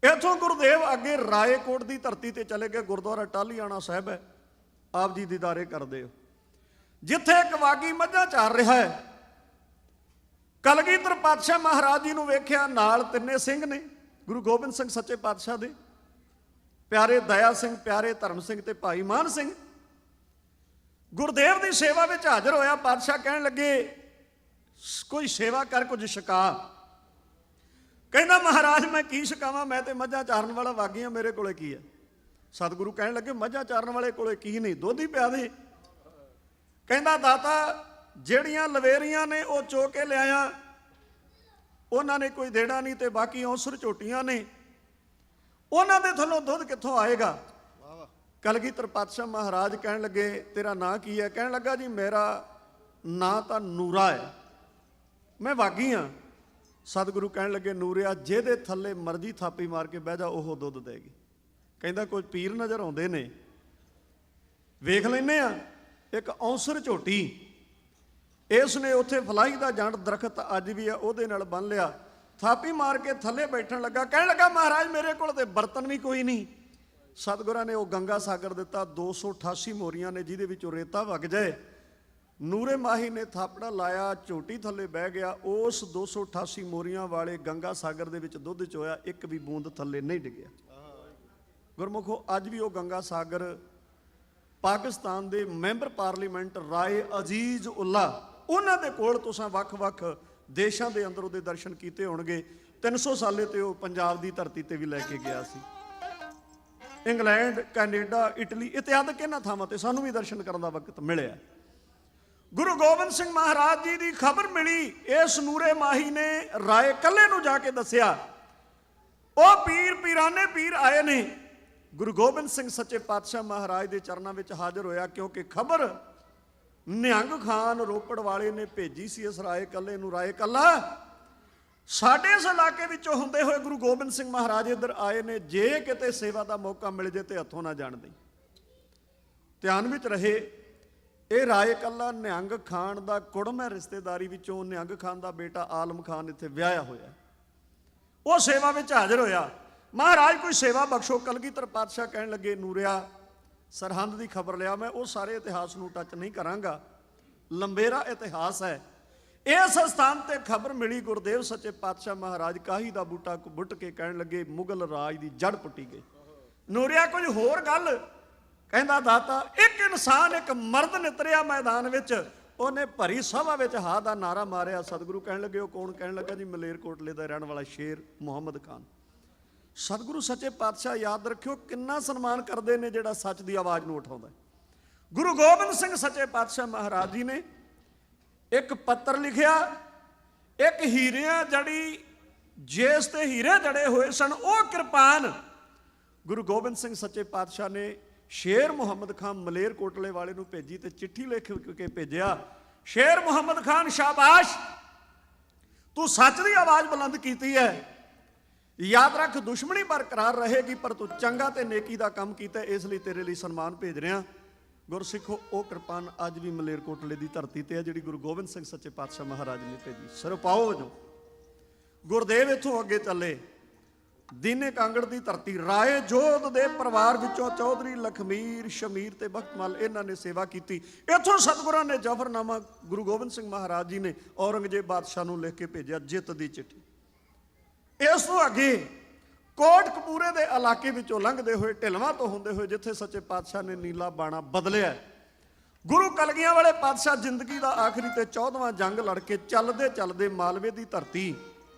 ਇੱਥੋਂ ਗੁਰਦੇਵ ਅੱਗੇ ਰਾਏਕੋਟ ਦੀ ਧਰਤੀ ਤੇ ਚਲੇ ਗਏ। ਗੁਰਦੁਆਰਾ ਟਾਹਲੀਆਣਾ ਸਾਹਿਬ ਹੈ, ਆਪ ਜੀ ਦੀਦਾਰੇ ਕਰਦੇ ਹੋ, ਜਿੱਥੇ ਇੱਕ ਵਾਗੀ ਮੱਝਾਂ ਚਾਰ ਰਿਹਾ ਹੈ। ਕਲਗੀਧਰ ਪਾਤਸ਼ਾਹ ਮਹਾਰਾਜ ਜੀ ਨੂੰ ਵੇਖਿਆ, ਨਾਲ ਤਿੰਨੇ ਸਿੰਘ ਨੇ ਗੁਰੂ ਗੋਬਿੰਦ ਸਿੰਘ ਸੱਚੇ ਪਾਤਸ਼ਾਹ ਦੇ, ਪਿਆਰੇ ਦਇਆ ਸਿੰਘ, ਪਿਆਰੇ ਧਰਮ ਸਿੰਘ ਤੇ ਭਾਈ ਮਾਨ ਸਿੰਘ। ਗੁਰਦੇਵ ਦੀ ਸੇਵਾ ਵਿੱਚ ਹਾਜ਼ਰ ਹੋਇਆ। ਪਾਤਸ਼ਾਹ ਕਹਿਣ ਲੱਗੇ, ਕੋਈ ਸੇਵਾ ਕਰ, ਕੁਝ ਛਕਾ। ਕਹਿੰਦਾ ਮਹਾਰਾਜ ਮੈਂ ਕੀ ਛਕਾਵਾਂ, ਮੈਂ ਤੇ ਮੱਝਾਂ ਚਾਰਨ ਵਾਲਾ ਵਾਗੀ ਹਾਂ, ਮੇਰੇ ਕੋਲੇ ਕੀ ਹੈ। ਸਤਿਗੁਰੂ ਕਹਿਣ ਲੱਗੇ, ਮੱਝਾਂ ਚਾਰਨ ਵਾਲੇ ਕੋਲੇ ਕੀ ਨਹੀਂ, ਦੁੱਧ ਹੀ ਪਿਆ ਦੇ। ਕਹਿੰਦਾ ਦਾਤਾ ਜਿਹੜੀਆਂ ਲਵੇਰੀਆਂ ਨੇ ਉਹ ਚੋ ਕੇ ਲਿਆਇਆ, ਉਹਨਾਂ ਨੇ ਕੋਈ ਦੇਣਾ ਨਹੀਂ, ਤੇ ਬਾਕੀ ਔਸਰ ਝੋਟੀਆਂ ਨੇ, ਉਹਨਾਂ ਦੇ ਥੱਲੋਂ ਦੁੱਧ ਕਿੱਥੋਂ ਆਏਗਾ। ਕਲਗੀਧਰ ਪਾਤਸ਼ਾਹ ਮਹਾਰਾਜ ਕਹਿਣ ਲੱਗੇ, ਤੇਰਾ ਨਾਂ ਕੀ ਹੈ। ਕਹਿਣ ਲੱਗਾ, ਜੀ ਮੇਰਾ ਨਾਂ ਤਾਂ ਨੂਰਾ ਹੈ, ਮੈਂ ਵਾਗੀ ਹਾਂ। ਸਤਿਗੁਰੂ ਕਹਿਣ ਲੱਗੇ, ਨੂਰਿਆ ਜਿਹਦੇ ਥੱਲੇ ਮਰਜ਼ੀ ਥਾਪੀ ਮਾਰ ਕੇ ਬਹਿ ਜਾ, ਉਹ ਦੁੱਧ ਦੇਗੀ। ਕਹਿੰਦਾ ਕੋਈ ਪੀਰ ਨਜ਼ਰ ਆਉਂਦੇ ਨੇ, ਵੇਖ ਲੈਨੇ ਆ। ਇੱਕ ਔਂਸਰ ਝੋਟੀ, ਇਸ ਨੇ ਉੱਥੇ ਫਲਾਈ ਦਾ ਜੰਡ ਦਰਖਤ ਅੱਜ ਵੀ ਆ, ਉਹਦੇ ਨਾਲ ਬੰਨ ਲਿਆ, ਥਾਪੀ ਮਾਰ ਕੇ ਥੱਲੇ ਬੈਠਣ ਲੱਗਾ, ਕਹਿਣ ਲੱਗਾ ਮਹਾਰਾਜ ਮੇਰੇ ਕੋਲ ਤੇ ਬਰਤਨ ਵੀ ਕੋਈ ਨਹੀਂ। ਸਤਿਗੁਰਾਂ ਨੇ ਉਹ ਗੰਗਾ ਸਾਗਰ ਦਿੱਤਾ, 288 ਮੋਰੀਆਂ ਨੇ ਜਿਹਦੇ ਵਿੱਚੋਂ ਰੇਤਾ ਵਗ ਜਾਏ। ਨੂਰੇ ਮਾਹੀ ਨੇ ਥਾਪੜਾ ਲਾਇਆ, ਝੋਟੀ ਥੱਲੇ ਬਹਿ ਗਿਆ, ਉਸ 288 ਮੋਰੀਆਂ ਵਾਲੇ ਗੰਗਾ ਸਾਗਰ ਦੇ ਵਿੱਚ ਦੁੱਧ ਚੋਇਆ, ਇੱਕ ਵੀ ਬੂੰਦ ਥੱਲੇ ਨਹੀਂ ਡਿੱਗਿਆ। ਗੁਰਮੁਖੋ ਅੱਜ ਵੀ ਉਹ ਗੰਗਾ ਸਾਗਰ ਪਾਕਿਸਤਾਨ ਦੇ ਮੈਂਬਰ ਪਾਰਲੀਮੈਂਟ ਰਾਏ ਅਜ਼ੀਜ਼ ਉੱਲਾ, ਉਹਨਾਂ ਦੇ ਕੋਲ ਤੁਸੀਂ ਵੱਖ-ਵੱਖ ਦੇਸ਼ਾਂ ਦੇ ਅੰਦਰ ਉਹਦੇ ਦਰਸ਼ਨ ਕੀਤੇ ਹੋਣਗੇ। 300 ਸਾਲੇ ਤੇ ਉਹ ਪੰਜਾਬ ਦੀ ਧਰਤੀ ਤੇ ਵੀ ਲੈ ਕੇ ਗਿਆ ਸੀ। ਇੰਗਲੈਂਡ, ਕੈਨੇਡਾ, ਇਟਲੀ ਇਤਿਆਦਿਕ ਇਹਨਾਂ ਥਾਵਾਂ ਤੇ ਸਾਨੂੰ ਵੀ ਦਰਸ਼ਨ ਕਰਨ ਦਾ ਵਕਤ ਮਿਲਿਆ। ਗੁਰੂ ਗੋਬਿੰਦ ਸਿੰਘ ਮਹਾਰਾਜ ਜੀ ਦੀ ਖਬਰ ਮਿਲੀ, ਇਸ ਨੂਰੇ ਮਾਹੀ ਨੇ ਰਾਏ ਕੱਲੇ ਨੂੰ ਜਾ ਕੇ ਦੱਸਿਆ, ਉਹ ਪੀਰ ਪੀਰਾਨੇ ਪੀਰ ਆਏ ਨੇ। ਗੁਰੂ ਗੋਬਿੰਦ ਸਿੰਘ ਸੱਚੇ ਪਾਤਸ਼ਾਹ ਮਹਾਰਾਜ ਦੇ ਚਰਨਾਂ ਵਿੱਚ ਹਾਜ਼ਰ ਹੋਇਆ, ਕਿਉਂਕਿ ਖਬਰ ਨਿਹੰਗ ਖਾਨ ਰੋਪੜ ਵਾਲੇ ਨੇ ਭੇਜੀ ਸੀ ਇਸ ਰਾਏ ਕੱਲੇ ਨੂੰ। ਰਾਏ ਕੱਲਾ ਸਾਡੇ ਇਸ ਇਲਾਕੇ ਵਿੱਚੋਂ ਹੁੰਦੇ ਹੋਏ ਗੁਰੂ ਗੋਬਿੰਦ ਸਿੰਘ ਮਹਾਰਾਜ ਇੱਧਰ ਆਏ ਨੇ, ਜੇ ਕਿਤੇ ਸੇਵਾ ਦਾ ਮੌਕਾ ਮਿਲ ਜੇ ਤੇ ਹੱਥੋਂ ਨਾ ਜਾਣ ਦੇਈ। ਧਿਆਨ ਵਿੱਚ ਰਹੇ, ਇਹ ਰਾਏ ਕੱਲਾ ਨਿਹੰਗ ਖਾਨ ਦਾ ਕੁੜਮ ਹੈ, ਰਿਸ਼ਤੇਦਾਰੀ ਵਿੱਚੋਂ ਨਿਹੰਗ ਖਾਨ ਦਾ ਬੇਟਾ ਆਲਮ ਖਾਨ ਇੱਥੇ ਵਿਆਹਿਆ ਹੋਇਆ, ਉਹ ਸੇਵਾ ਵਿੱਚ ਹਾਜ਼ਰ ਹੋਇਆ। ਮਹਾਰਾਜ ਕੋਈ ਸੇਵਾ ਬਖਸ਼ੋ। ਕਲਗੀਧਰ ਪਾਤਸ਼ਾਹ ਕਹਿਣ ਲੱਗੇ, ਨੂਰਿਆ ਸਰਹੰਦ ਦੀ ਖਬਰ ਲਿਆ। ਮੈਂ ਉਹ ਸਾਰੇ ਇਤਿਹਾਸ ਨੂੰ ਟੱਚ ਨਹੀਂ ਕਰਾਂਗਾ, ਲੰਬੇਰਾ ਇਤਿਹਾਸ ਹੈ। ਇਸ ਸਥਾਨ ਤੇ ਖਬਰ ਮਿਲੀ, ਗੁਰਦੇਵ ਸੱਚੇ ਪਾਤਸ਼ਾਹ ਮਹਾਰਾਜ ਕਾਹੀ ਦਾ ਬੂਟਾ ਬੁੱਟ ਕੇ ਕਹਿਣ ਲੱਗੇ, ਮੁਗਲ ਰਾਜ ਦੀ ਜੜ ਪੁੱਟੀ ਗਈ। ਨੂਰਿਆ ਕੁਝ ਹੋਰ ਗੱਲ? ਕਹਿੰਦਾ ਦਾਤਾ, ਇੱਕ ਇਨਸਾਨ, ਇੱਕ ਮਰਦ ਨਿਤਰਿਆ ਮੈਦਾਨ ਵਿੱਚ, ਉਹਨੇ ਭਰੀ ਸਭਾ ਵਿੱਚ ਹਾ ਦਾ ਨਾਰਾ ਮਾਰਿਆ। ਸਤਿਗੁਰੂ ਕਹਿਣ ਲੱਗੇ, ਉਹ ਕੌਣ? ਕਹਿਣ ਲੱਗਾ ਜੀ ਮਲੇਰਕੋਟਲੇ ਦਾ ਰਹਿਣ ਵਾਲਾ ਸ਼ੇਰ ਮੁਹੰਮਦ ਖਾਨ। ਸਤਿਗੁਰੂ ਸੱਚੇ ਪਾਤਸ਼ਾਹ ਯਾਦ ਰੱਖਿਓ ਕਿੰਨਾ ਸਨਮਾਨ ਕਰਦੇ ਨੇ ਜਿਹੜਾ ਸੱਚ ਦੀ ਆਵਾਜ਼ ਨੂੰ ਉਠਾਉਂਦਾ। ਗੁਰੂ ਗੋਬਿੰਦ ਸਿੰਘ ਸੱਚੇ ਪਾਤਸ਼ਾਹ ਮਹਾਰਾਜ ਜੀ ਨੇ ਇੱਕ ਪੱਤਰ ਲਿਖਿਆ, ਇੱਕ ਹੀਰਿਆਂ ਜੜੀ ਜਿਸ ਤੇ ਹੀਰੇ ਜੜੇ ਹੋਏ ਸਨ, ਉਹ ਕਿਰਪਾਨ ਗੁਰੂ ਗੋਬਿੰਦ ਸਿੰਘ ਸੱਚੇ ਪਾਤਸ਼ਾਹ ਨੇ ਸ਼ੇਰ ਮੁਹੰਮਦ ਖਾਨ ਮਲੇਰਕੋਟਲੇ ਵਾਲੇ ਨੂੰ ਭੇਜੀ ਤੇ ਚਿੱਠੀ ਲਿਖ ਕੇ ਭੇਜਿਆ, ਸ਼ੇਰ ਮੁਹੰਮਦ ਖਾਨ ਸ਼ਾਬਾਸ਼, ਤੂੰ ਸੱਚ ਦੀ ਆਵਾਜ਼ ਬੁਲੰਦ ਕੀਤੀ ਹੈ। ਯਾਦ ਰੱਖ, ਦੁਸ਼ਮਣੀ ਬਰਕਰਾਰ ਰਹੇਗੀ, ਪਰ ਤੂੰ ਚੰਗਾ ਤੇ ਨੇਕੀ ਦਾ ਕੰਮ ਕੀਤਾ, ਇਸ ਲਈ ਤੇਰੇ ਲਈ ਸਨਮਾਨ ਭੇਜ ਰਿਹਾ। ਗੁਰਸਿੱਖੋ, ਉਹ ਕਿਰਪਾਨ ਅੱਜ ਵੀ ਮਲੇਰਕੋਟਲੇ ਦੀ ਧਰਤੀ ਤੇ ਹੈ, ਜਿਹੜੀ ਗੁਰੂ ਗੋਬਿੰਦ ਸਿੰਘ ਸੱਚੇ ਪਾਤਸ਼ਾਹ ਮਹਾਰਾਜ ਨੇ ਭੇਜੀ। ਸਿਰਪਾਓ ਵਜੋਂ ਗੁਰਦੇਵ ਇੱਥੋਂ ਅੱਗੇ ਚੱਲੇ, ਦੀਨੇ ਕਾਂਗੜ ਦੀ ਧਰਤੀ, ਰਾਏ ਜੋਧ ਦੇ ਪਰਿਵਾਰ ਵਿੱਚੋਂ ਚੌਧਰੀ ਲਖਮੀਰ, ਸ਼ਮੀਰ ਤੇ ਬਖਤਮਲ, ਇਹਨਾਂ ਨੇ ਸੇਵਾ ਕੀਤੀ। ਇੱਥੋਂ ਸਤਿਗੁਰਾਂ ਨੇ ਜ਼ਫਰਨਾਮਾ ਗੁਰੂ ਗੋਬਿੰਦ ਸਿੰਘ ਮਹਾਰਾਜ ਜੀ ਨੇ ਔਰੰਗਜ਼ੇਬ ਬਾਦਸ਼ਾਹ ਨੂੰ ਲਿਖ ਕੇ ਭੇਜਿਆ, ਜਿੱਤ ਦੀ ਚਿੱਠੀ। ਇਸ ਤੋਂ ਅੱਗੇ ਕੋਟਕਪੂਰੇ ਦੇ ਇਲਾਕੇ ਵਿੱਚੋਂ ਲੰਘਦੇ ਹੋਏ, ਢਿਲਵਾਂ ਤੋਂ ਹੁੰਦੇ ਹੋਏ, ਜਿੱਥੇ ਸੱਚੇ ਪਾਤਸ਼ਾਹ ਨੇ ਨੀਲਾ ਬਾਣਾ ਬਦਲਿਆ, ਗੁਰੂ ਕਲਗੀਆਂ ਵਾਲੇ ਪਾਤਸ਼ਾਹ ਜ਼ਿੰਦਗੀ ਦਾ ਆਖਰੀ ਤੇ 14ਵਾਂ ਜੰਗ ਲੜ ਕੇ ਚੱਲਦੇ ਚੱਲਦੇ ਮਾਲਵੇ ਦੀ ਧਰਤੀ,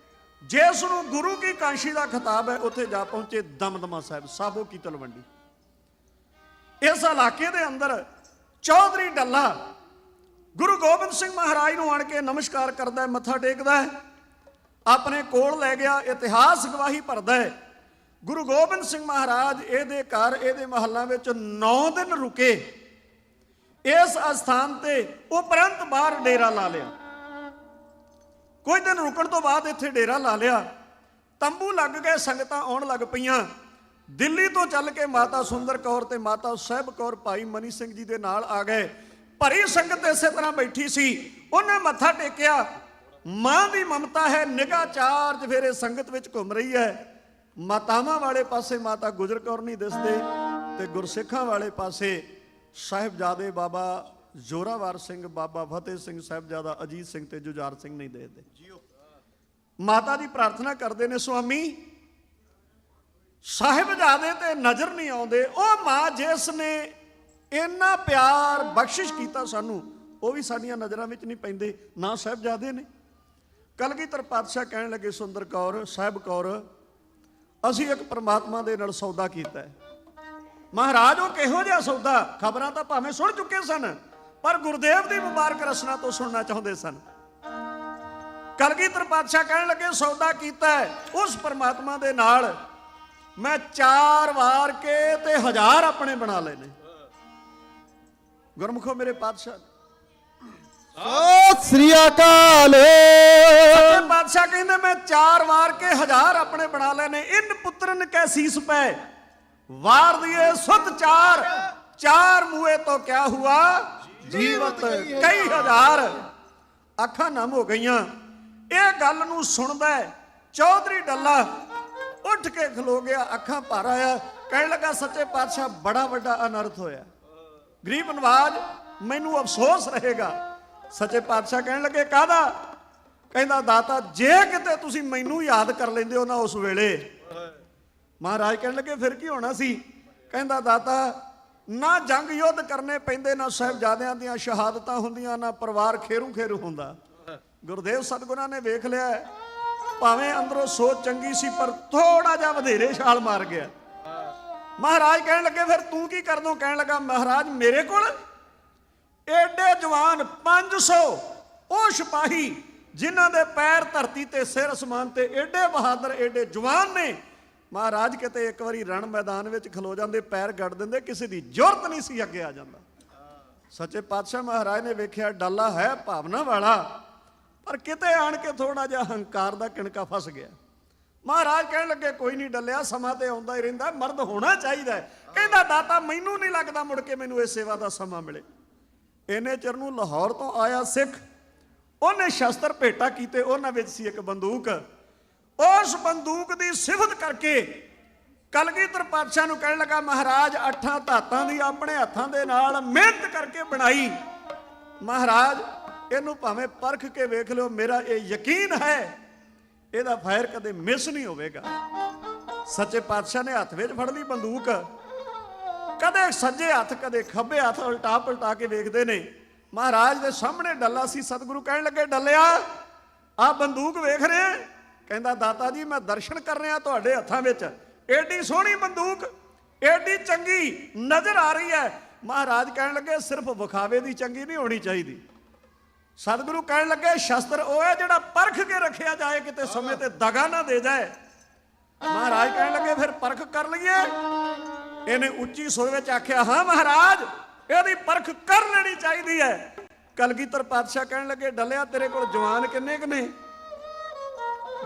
ਜਿਸ ਨੂੰ ਗੁਰੂ ਕੀ ਕਾਂਸ਼ੀ ਦਾ ਖਿਤਾਬ ਹੈ, ਉੱਥੇ ਜਾ ਪਹੁੰਚੇ ਦਮਦਮਾ ਸਾਹਿਬ, ਸਾਬੋ ਕੀ ਤਲਵੰਡੀ। ਇਸ ਇਲਾਕੇ ਦੇ ਅੰਦਰ ਚੌਧਰੀ ਡੱਲਾ ਗੁਰੂ ਗੋਬਿੰਦ ਸਿੰਘ ਮਹਾਰਾਜ ਨੂੰ ਆਣ ਕੇ ਨਮਸਕਾਰ ਕਰਦਾ, ਮੱਥਾ ਟੇਕਦਾ, ਆਪਣੇ ਕੋਲ ਲੈ ਗਿਆ। ਇਤਿਹਾਸ ਗਵਾਹੀ ਭਰਦਾ ਹੈ, ਗੁਰੂ ਗੋਬਿੰਦ ਸਿੰਘ ਮਹਾਰਾਜ ਇਹਦੇ ਘਰ, ਇਹਦੇ ਮਹੱਲਾਂ ਵਿੱਚ 9 ਦਿਨ ਰੁਕੇ। ਇਸ ਅਸਥਾਨ ਤੇ ਉਪਰੰਤ ਬਾਹਰ ਡੇਰਾ ਲਾ ਲਿਆ। ਕੁਝ ਦਿਨ ਰੁਕਣ ਤੋਂ ਬਾਅਦ ਇੱਥੇ ਡੇਰਾ ਲਾ ਲਿਆ, ਤੰਬੂ ਲੱਗ ਗਏ, ਸੰਗਤਾਂ ਆਉਣ ਲੱਗ ਪਈਆਂ। ਦਿੱਲੀ ਤੋਂ ਚੱਲ ਕੇ ਮਾਤਾ ਸੁੰਦਰ ਕੌਰ ਤੇ ਮਾਤਾ ਸਾਹਿਬ ਕੌਰ ਭਾਈ ਮਨੀ ਸਿੰਘ ਜੀ ਦੇ ਨਾਲ ਆ ਗਏ। ਭਰੀ ਸੰਗਤ ਇਸੇ ਤਰ੍ਹਾਂ ਬੈਠੀ ਸੀ, ਉਹਨੇ ਮੱਥਾ ਟੇਕਿਆ। ਮਾਂ ਦੀ ਮਮਤਾ ਹੈ, ਨਿਗਾਹ ਚਾਰ ਚਫੇਰੇ ਸੰਗਤ ਵਿੱਚ ਘੁੰਮ ਰਹੀ ਹੈ। ਮਾਤਾਵਾਂ ਵਾਲੇ ਪਾਸੇ ਮਾਤਾ ਗੁਜਰ ਕੌਰ ਨਹੀਂ ਦਿਸਦੇ, ਤੇ ਗੁਰਸਿੱਖਾਂ ਵਾਲੇ ਪਾਸੇ ਸਾਹਿਬਜ਼ਾਦੇ ਬਾਬਾ ਜ਼ੋਰਾਵਰ ਸਿੰਘ, ਬਾਬਾ ਫਤਿਹ ਸਿੰਘ, ਸਾਹਿਬਜ਼ਾਦਾ ਅਜੀਤ ਸਿੰਘ ਤੇ ਜੁਝਾਰ ਸਿੰਘ ਨਹੀਂ ਦੇਖਦੇ। ਮਾਤਾ ਦੀ ਪ੍ਰਾਰਥਨਾ ਕਰਦੇ ਨੇ, ਸੁਆਮੀ ਸਾਹਿਬਜ਼ਾਦੇ ਤੇ ਨਜ਼ਰ ਨਹੀਂ ਆਉਂਦੇ, ਉਹ ਮਾਂ ਜਿਸ ਨੇ ਇੰਨਾ ਪਿਆਰ ਬਖਸ਼ਿਸ਼ ਕੀਤਾ ਸਾਨੂੰ, ਉਹ ਵੀ ਸਾਡੀਆਂ ਨਜ਼ਰਾਂ ਵਿੱਚ ਨਹੀਂ ਪੈਂਦੇ, ਨਾ ਸਾਹਿਬਜ਼ਾਦੇ ਨੇ। ਕਲਗੀਧਰ ਪਾਤਸ਼ਾਹ ਕਹਿਣ ਲੱਗੇ, ਸੁੰਦਰ ਕੌਰ, ਸਾਹਿਬ ਕੌਰ, ਅਸੀਂ ਇੱਕ ਪਰਮਾਤਮਾ ਦੇ ਨਾਲ ਸੌਦਾ ਕੀਤਾ ਹੈ। ਮਹਾਰਾਜ, ਉਹ ਕਿਹੋ ਜਿਹਾ ਸੌਦਾ? ਖਬਰਾਂ ਤਾਂ ਭਾਵੇਂ ਸੁਣ ਚੁੱਕੇ ਸਨ, ਪਰ ਗੁਰਦੇਵ ਦੀ ਮੁਬਾਰਕ ਰਸਨਾ ਤੋਂ ਸੁਣਨਾ ਚਾਹੁੰਦੇ ਸਨ। ਕਲਗੀਧਰ ਪਾਤਸ਼ਾਹ ਕਹਿਣ ਲੱਗੇ, ਸੌਦਾ ਕੀਤਾ ਹੈ ਉਸ ਪਰਮਾਤਮਾ ਦੇ ਨਾਲ, ਮੈਂ 4 ਵਾਰ ਕੇ ਤੇ 1000 ਆਪਣੇ ਬਣਾ ਲਏ ਨੇ। ਗੁਰਮੁਖੋ ਮੇਰੇ ਪਾਤਸ਼ਾਹ, ਸਤਿ ਸ੍ਰੀ ਅਕਾਲ। ਸੱਚੇ ਪਾਤਸ਼ਾਹ ਕਹਿੰਦੇ, ਮੈਂ 4 ਵਾਰ ਕੇ 1000 ਆਪਣੇ ਬਣਾ ਲਏ ਨੇ। ਇਨ ਪੁੱਤਰਨ ਕੈ ਸੀਸ ਪੈ, वार दिए सुत चार, चार मुए तो क्या हुआ जीवत कई हजार। अखां नम हो गईयां। ਇਹ ਗੱਲ ਨੂੰ ਸੁਣਦਾ ਚੌਧਰੀ ਡੱਲਾ ਉੱਠ ਕੇ ਖਲੋ ਗਿਆ, ਅੱਖਾਂ ਭਰ ਆਇਆ, ਕਹਿਣ ਲੱਗਾ ਸੱਚੇ ਪਾਤਸ਼ਾਹ ਬੜਾ ਵੱਡਾ ਅਨਰਥ ਹੋਇਆ, ਗਰੀਬ ਨਵਾਜ ਮੈਨੂੰ ਅਫਸੋਸ ਰਹੇਗਾ। ਸੱਚੇ ਪਾਤਸ਼ਾਹ ਕਹਿਣ ਲੱਗੇ ਕਾਹਦਾ? ਕਹਿੰਦਾ ਦਾਤਾ ਜੇ ਕਿਤੇ ਤੁਸੀਂ ਮੈਨੂੰ ਯਾਦ ਕਰ ਲੈਂਦੇ ਹੋ ਨਾ ਉਸ ਵੇਲੇ। ਮਹਾਰਾਜ ਕਹਿਣ ਲੱਗੇ ਫਿਰ ਕੀ ਹੋਣਾ ਸੀ? ਕਹਿੰਦਾ ਦਾਤਾ ਨਾ ਜੰਗ ਯੁੱਧ ਕਰਨੇ ਪੈਂਦੇ, ਨਾ ਸਾਹਿਬਜ਼ਾਦਿਆਂ ਦੀਆਂ ਸ਼ਹਾਦਤਾਂ ਹੁੰਦੀਆਂ, ਨਾ ਪਰਿਵਾਰ ਖੇਰੂ ਖੇਰੂ ਹੁੰਦਾ। ਗੁਰਦੇਵ ਸਤਿਗੁਰਾਂ ਨੇ ਵੇਖ ਲਿਆ ਭਾਵੇਂ ਅੰਦਰੋਂ ਸੋਚ ਚੰਗੀ ਸੀ ਪਰ ਥੋੜਾ ਜਿਹਾ ਵਧੇਰੇ ਛਾਲ ਮਾਰ ਗਿਆ। ਮਹਾਰਾਜ ਕਹਿਣ ਲੱਗੇ ਫਿਰ ਤੂੰ ਕੀ ਕਰ ਦੋ? ਕਹਿਣ ਲੱਗਾ ਮਹਾਰਾਜ ਮੇਰੇ ਕੋਲ ਏਡੇ ਜਵਾਨ 500 ਉਹ ਸਿਪਾਹੀ ਜਿਨ੍ਹਾਂ ਦੇ ਪੈਰ ਧਰਤੀ ਤੇ ਸਿਰ ਅਸਮਾਨ ਤੇ, ਏਡੇ ਬਹਾਦਰ ਏਡੇ ਜਵਾਨ ਨੇ। ਮਹਾਰਾਜ ਕਿਤੇ ਇੱਕ ਵਾਰੀ ਰਣ ਮੈਦਾਨ ਵਿੱਚ ਖਲੋ ਜਾਂਦੇ, ਪੈਰ ਗੱਡ ਦਿੰਦੇ, ਕਿਸੇ ਦੀ ਜ਼ੁਰਤ ਨਹੀਂ ਸੀ ਅੱਗੇ ਆ ਜਾਂਦਾ। ਸੱਚੇ ਪਾਤਸ਼ਾਹ ਮਹਾਰਾਜ ਨੇ ਵੇਖਿਆ ਡੱਲਾ ਹੈ ਭਾਵਨਾ ਵਾਲਾ, ਪਰ ਕਿਤੇ ਆਣ ਕੇ ਥੋੜਾ ਜਿਹਾ ਹੰਕਾਰ ਦਾ ਕਿਣਕਾ ਫਸ ਗਿਆ। ਮਹਾਰਾਜ ਕਹਿਣ ਲੱਗੇ ਕੋਈ ਨਹੀਂ ਡੱਲਿਆ, ਸਮਾਂ ਤੇ ਆਉਂਦਾ ਹੀ ਰਹਿੰਦਾ, ਮਰਦ ਹੋਣਾ ਚਾਹੀਦਾ। ਕਹਿੰਦਾ ਦਾਤਾ ਮੈਨੂੰ ਨਹੀਂ ਲੱਗਦਾ ਮੁੜ ਕੇ ਮੈਨੂੰ ਇਹ ਸੇਵਾ ਦਾ ਸਮਾਂ ਮਿਲੇ। ਇੰਨੇ ਚਿਰ ਨੂੰ ਲਾਹੌਰ ਤੋਂ ਆਇਆ ਸਿੱਖ, ਉਹਨੇ ਸ਼ਸਤਰ ਭੇਟਾ ਕੀਤੇ, ਉਹਨਾਂ ਵਿੱਚ ਸੀ ਇੱਕ ਬੰਦੂਕ। ਉਸ ਬੰਦੂਕ ਦੀ ਸਿਫਤ ਕਰਕੇ ਕਲਗੀਧਰ ਪਾਤਸ਼ਾਹ ਨੂੰ ਕਹਿਣ ਲੱਗਾ ਮਹਾਰਾਜ 8 ਧਾਤਾਂ ਦੀ ਆਪਣੇ ਹੱਥਾਂ ਦੇ ਨਾਲ ਮਿਹਨਤ ਕਰਕੇ ਬਣਾਈ, ਮਹਾਰਾਜ ਇਹਨੂੰ ਭਾਵੇਂ ਪਰਖ ਕੇ ਵੇਖ ਲਿਓ, ਮੇਰਾ ਇਹ ਯਕੀਨ ਹੈ ਇਹਦਾ ਫਾਇਰ ਕਦੇ ਮਿਸ ਨਹੀਂ ਹੋਵੇਗਾ। ਸੱਚੇ ਪਾਤਸ਼ਾਹ ਨੇ ਹੱਥ ਵਿੱਚ ਫੜ ਲਈ ਬੰਦੂਕ, ਕਦੇ ਸੱਜੇ ਹੱਥ ਕਦੇ ਖੱਬੇ ਹੱਥ ਉਲਟਾ ਪਲਟਾ ਕੇ ਵੇਖਦੇ ਨੇ। ਮਹਾਰਾਜ ਦੇ ਸਾਹਮਣੇ ਡੱਲਾ ਸੀ। ਸਤਿਗੁਰੂ ਕਹਿਣ ਲੱਗੇ ਡੱਲਿਆ ਆਹ ਬੰਦੂਕ ਵੇਖ ਰਿਹਾ? ਕਹਿੰਦਾ ਦਾਤਾ ਜੀ ਮੈਂ ਦਰਸ਼ਨ ਕਰ ਰਿਹਾ ਤੁਹਾਡੇ ਹੱਥਾਂ ਵਿੱਚ, ਏਡੀ ਸੋਹਣੀ ਬੰਦੂਕ, ਏਡੀ ਚੰਗੀ ਨਜ਼ਰ ਆ ਰਹੀ ਹੈ। ਮਹਾਰਾਜ ਕਹਿਣ ਲੱਗੇ ਸਿਰਫ ਵਿਖਾਵੇ ਦੀ ਚੰਗੀ ਨਹੀਂ ਹੋਣੀ ਚਾਹੀਦੀ। ਸਤਿਗੁਰੂ ਕਹਿਣ ਲੱਗੇ ਸ਼ਸਤਰ ਉਹ ਹੈ ਜਿਹੜਾ ਪਰਖ ਕੇ ਰੱਖਿਆ ਜਾਏ, ਕਿਤੇ ਸਮੇਂ ਤੇ ਦਗਾ ਨਾ ਦੇ ਜਾਏ। ਮਹਾਰਾਜ ਕਹਿਣ ਲੱਗੇ ਫਿਰ ਪਰਖ ਕਰ ਲਈਏ। ਇਹਨੇ ਉੱਚੀ ਸੁਰ ਵਿੱਚ ਆਖਿਆ ਹਾਂ ਮਹਾਰਾਜ ਇਹਦੀ ਪਰਖ ਕਰ ਲੈਣੀ ਚਾਹੀਦੀ ਹੈ। ਕਲਗੀਧਰ ਪਾਤਸ਼ਾਹ ਕਹਿਣ ਲੱਗੇ ਡੱਲਿਆ ਤੇਰੇ ਕੋਲ ਜਵਾਨ ਕਿੰਨੇ ਕੁ ਨੇ?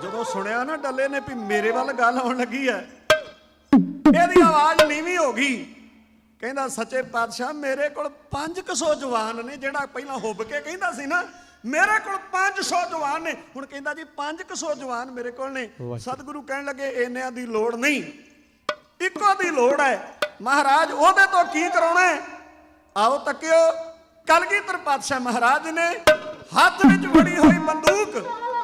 ਜਦੋਂ ਸੁਣਿਆ ਨਾ ਡੱਲੇ ਨੇ ਵੀ ਮੇਰੇ ਵੱਲ ਗੱਲ ਆਉਣ ਲੱਗੀ ਹੈ, ਇਹਦੀ ਆਵਾਜ਼ ਨੀਵੀਂ ਹੋ ਗਈ। ਕਹਿੰਦਾ ਸੱਚੇ ਪਾਤਸ਼ਾਹ ਮੇਰੇ ਕੋਲ 500 ਜਵਾਨ ਨੇ। ਜਿਹੜਾ ਪਹਿਲਾਂ ਹੁੱਬ ਕੇ ਕਹਿੰਦਾ ਸੀ ਨਾ ਮੇਰੇ ਕੋਲ 500 ਜਵਾਨ ਨੇ, ਹੁਣ ਕਹਿੰਦਾ ਜੀ 500 ਜਵਾਨ ਮੇਰੇ ਕੋਲ ਨੇ। ਸਤਿਗੁਰੂ ਕਹਿਣ ਲੱਗੇ ਇੰਨਿਆਂ ਦੀ ਲੋੜ ਨਹੀਂ, ਇੱਕੋ ਦੀ ਲੋੜ ਹੈ। ਮਹਾਰਾਜ ਉਹਦੇ ਤੋਂ ਕੀ ਕਰਾਉਣਾ ਹੈ? ਆਓ ਤੱਕਿਓ, ਕਲਗੀਧਰ ਪਾਤਸ਼ਾਹ ਮਹਾਰਾਜ ਨੇ ਹੱਥ ਵਿੱਚ ਫੜੀ ਹੋਈ ਬੰਦੂਕ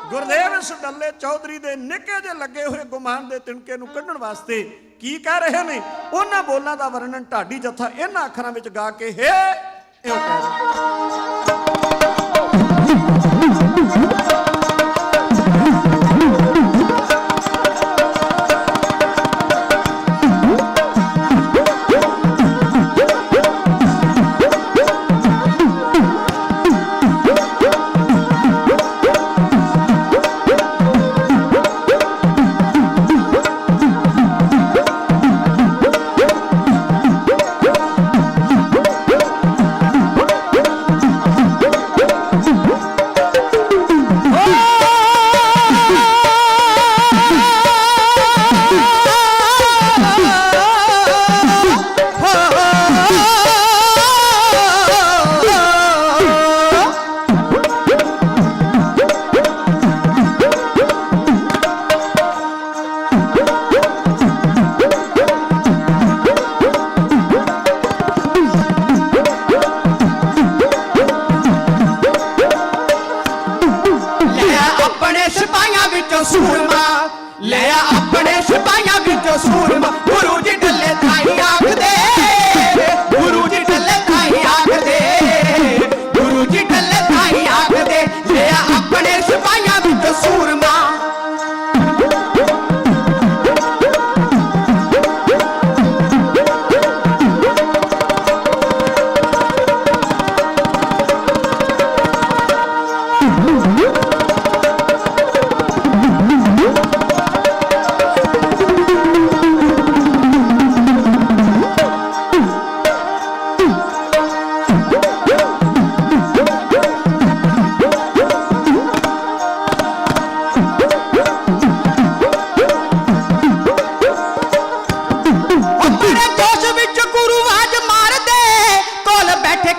ਗੁਰਦੇਵ ਇਸ ਡੱਲੇ ਚੌਧਰੀ ਦੇ ਨਿੱਕੇ ਜਿਹੇ ਲੱਗੇ ਹੋਏ ਗੁਮਾਨ ਦੇ ਤਿਣਕੇ ਨੂੰ ਕੱਢਣ ਵਾਸਤੇ ਕੀ ਕਹਿ ਰਹੇ ਨੇ, ਉਹਨਾਂ ਬੋਲਾਂ ਦਾ ਵਰਣਨ ਢਾਡੀ ਜੱਥਾ ਇਹਨਾਂ ਅੱਖਰਾਂ ਵਿੱਚ ਗਾ ਕੇ ਇਉਂ ਕਹਿ ਰਿਹਾ।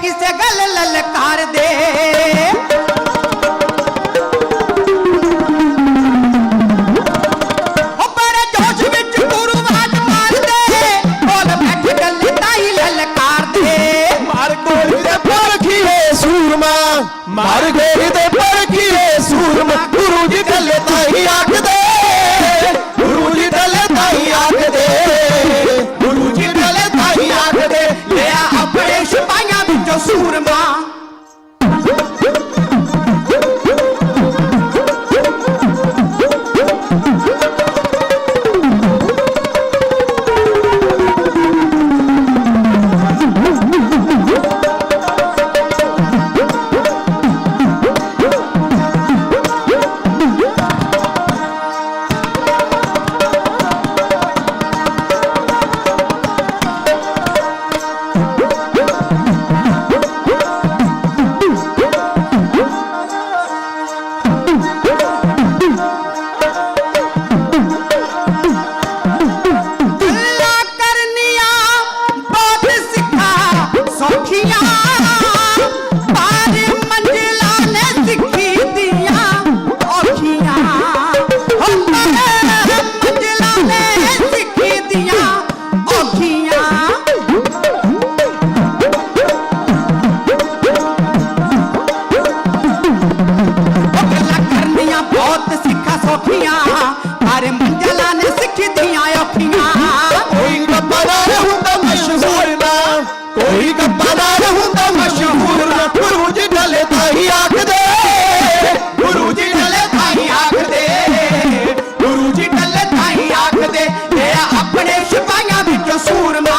ਕਿਸੇ ਗੱਲ ਲਲਕਾਰ ਦੇ ਉਹ ਬੜੇ ਜੋਸ਼ ਵਿੱਚ ਗੁਰੂ ਆਵਾਜ਼ ਮਾਰਦੇ ਕੋਲ ਬੈਠ ਗੱਲ ਤਾਈ ਲਲਕਾਰ ਦੇ ਮਾਰ ਗੋਲੀ ਦੇ ਪਰਖੀਏ ਸੂਰਮਾ ਮਾਰ ਗੋਲੀ ਦੇ ਪਰਖੀਏ ਸੂਰਮਾ ਗੁਰੂ ਜੀ ਢੱਲੇ ਤਾਈ ਆਖਦੇ ਗੁਰੂ ਜੀ ਢੱਲੇ ਤਾਈ ਆਖਦੇ ਗੁਰੂ ਜੀ ਢੱਲੇ ਤਾਈ ਆਖਦੇ ਲਿਆ ਆਪਣੇ ਸਿਪਾਹੀਆਂ ਵਿੱਚੋਂ ਸੂਰਮਾ ਕੋਈ ਗੱਪਾਦਾਰ ਹੁੰਦਾ ਮਸ਼ਹੂਰ ਗੁਰੂ ਜੀ ਢੱਲੇ ਤਾਈ ਆਖਦੇ ਗੁਰੂ ਜੀ ਢੱਲੇ ਤਾਈ ਆਖਦੇ ਗੁਰੂ ਜੀ ਢੱਲੇ ਤਾਈ ਆਖਦੇ ਲਿਆ ਆਪਣੇ ਸਿਪਾਹੀਆਂ ਵਿੱਚੋਂ ਸੂਰਮਾ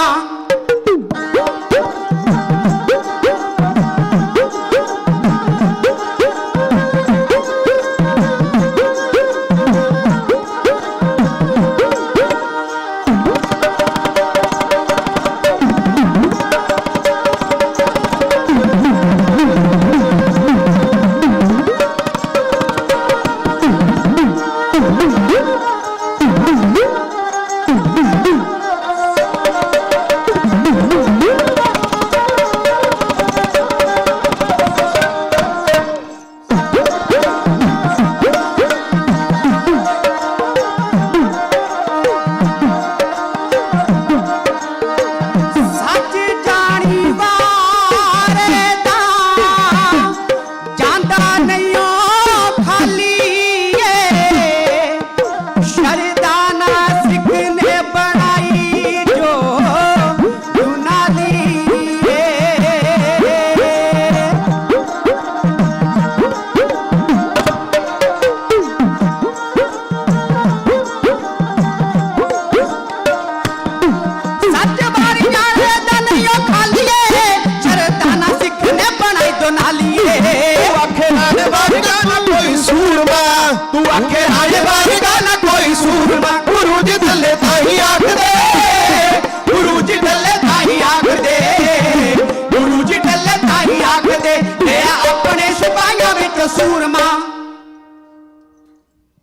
ਤੂੰ ਆਖੇ ਰਾਜੇ ਵਾਹਿਗਾ ਨਾ ਕੋਈ ਸੂਰਮਾ ਗੁਰੂ ਜੀ ਢੱਲੇ ਤਾਈ ਆਖਦੇ ਗੁਰੂ ਜੀ ਢੱਲੇ ਤਾਈ ਆਖਦੇ ਗੁਰੂ ਜੀ ਢੱਲੇ ਤਾਈ ਆਖਦੇ ਲਿਆ ਆਪਣੇ ਸਿਪਾਹੀਆਂ ਵਿੱਚ ਸੂਰਮਾ।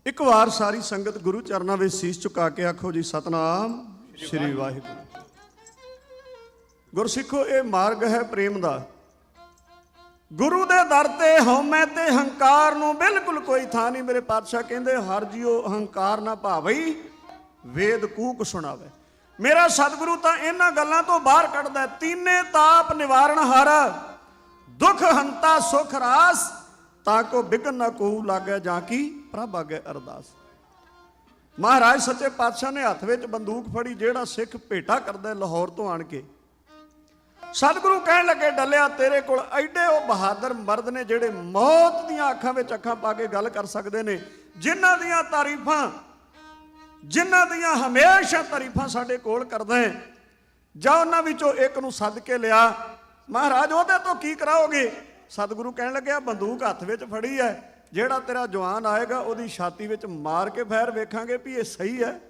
ਇੱਕ ਵਾਰ ਸਾਰੀ ਸੰਗਤ ਗੁਰੂ ਚਰਨਾਂ ਵਿੱਚ ਸੀਸ ਝੁਕਾ ਕੇ ਆਖੋ ਜੀ ਸਤਨਾਮ ਸ੍ਰੀ ਵਾਹਿਗੁਰੂ। ਗੁਰਸਿੱਖੋ ਇਹ ਮਾਰਗ ਹੈ ਪ੍ਰੇਮ ਦਾ। ਗੁਰੂ ਦੇ ਦਰ ਤੇ ਹਉਮੈ ਤੇ ਹੰਕਾਰ ਨੂੰ ਬਿਲਕੁਲ ਕੋਈ ਥਾਂ ਨਹੀਂ। ਮੇਰੇ ਪਾਤਸ਼ਾਹ ਕਹਿੰਦੇ ਹਰ ਜੀਓ ਹੰਕਾਰ ਨਾ ਭਾਵਈ ਵੇਦ ਕੂਕ ਸੁਣਾਵੇ। ਮੇਰਾ ਸਤਿਗੁਰੂ ਤਾਂ ਇਹਨਾਂ ਗੱਲਾਂ ਤੋਂ ਬਾਹਰ ਕੱਢਦਾ। ਤੀਨੇ ਤਾਪ ਨਿਵਾਰਣ ਹਾਰਾ ਦੁਖ ਹੰਤਾ ਸੁਖ ਰਾਸ ਤਾਂ ਕੋ ਬਿਗਨ ਨਾ ਕੋ ਲਾਗੇ ਜਾਂ ਕੀ ਪ੍ਰਭ ਆਗੇ ਅਰਦਾਸ। ਮਹਾਰਾਜ ਸੱਚੇ ਪਾਤਸ਼ਾਹ ਨੇ ਹੱਥ ਵਿੱਚ ਬੰਦੂਕ ਫੜੀ। ਜਿਹੜਾ ਸਿੱਖ ਭੇਟਾ ਕਰਦਾ ਲਾਹੌਰ ਤੋਂ ਆਣ ਕੇ ਸਤਿਗੁਰੂ ਕਹਿਣ ਲੱਗੇ ਡੱਲਿਆ ਤੇਰੇ ਕੋਲ ਐਡੇ ਉਹ ਬਹਾਦਰ ਮਰਦ ਨੇ ਜਿਹੜੇ ਮੌਤ ਦੀਆਂ ਅੱਖਾਂ ਵਿੱਚ ਅੱਖਾਂ ਪਾ ਕੇ ਗੱਲ ਕਰ ਸਕਦੇ ਨੇ, ਜਿਨ੍ਹਾਂ ਦੀਆਂ ਤਾਰੀਫਾਂ ਜਿਨ੍ਹਾਂ ਦੀਆਂ ਹਮੇਸ਼ਾ ਤਾਰੀਫਾਂ ਸਾਡੇ ਕੋਲ ਕਰਦਾ ਹੈ। ਜਾਂ ਉਹਨਾਂ ਵਿੱਚੋਂ ਇੱਕ ਨੂੰ ਸੱਦ ਕੇ ਲਿਆ। ਮਹਾਰਾਜ ਉਹਦੇ ਤੋਂ ਕੀ ਕਰਾਓਗੇ? ਸਤਿਗੁਰੂ ਕਹਿਣ ਲੱਗਿਆ ਬੰਦੂਕ ਹੱਥ ਵਿੱਚ ਫੜੀ ਹੈ। ਜਿਹੜਾ ਤੇਰਾ ਜਵਾਨ ਆਏਗਾ ਉਹਦੀ ਛਾਤੀ ਵਿੱਚ ਮਾਰ ਕੇ ਫੈਰ ਵੇਖਾਂਗੇ ਵੀ ਇਹ ਸਹੀ ਹੈ।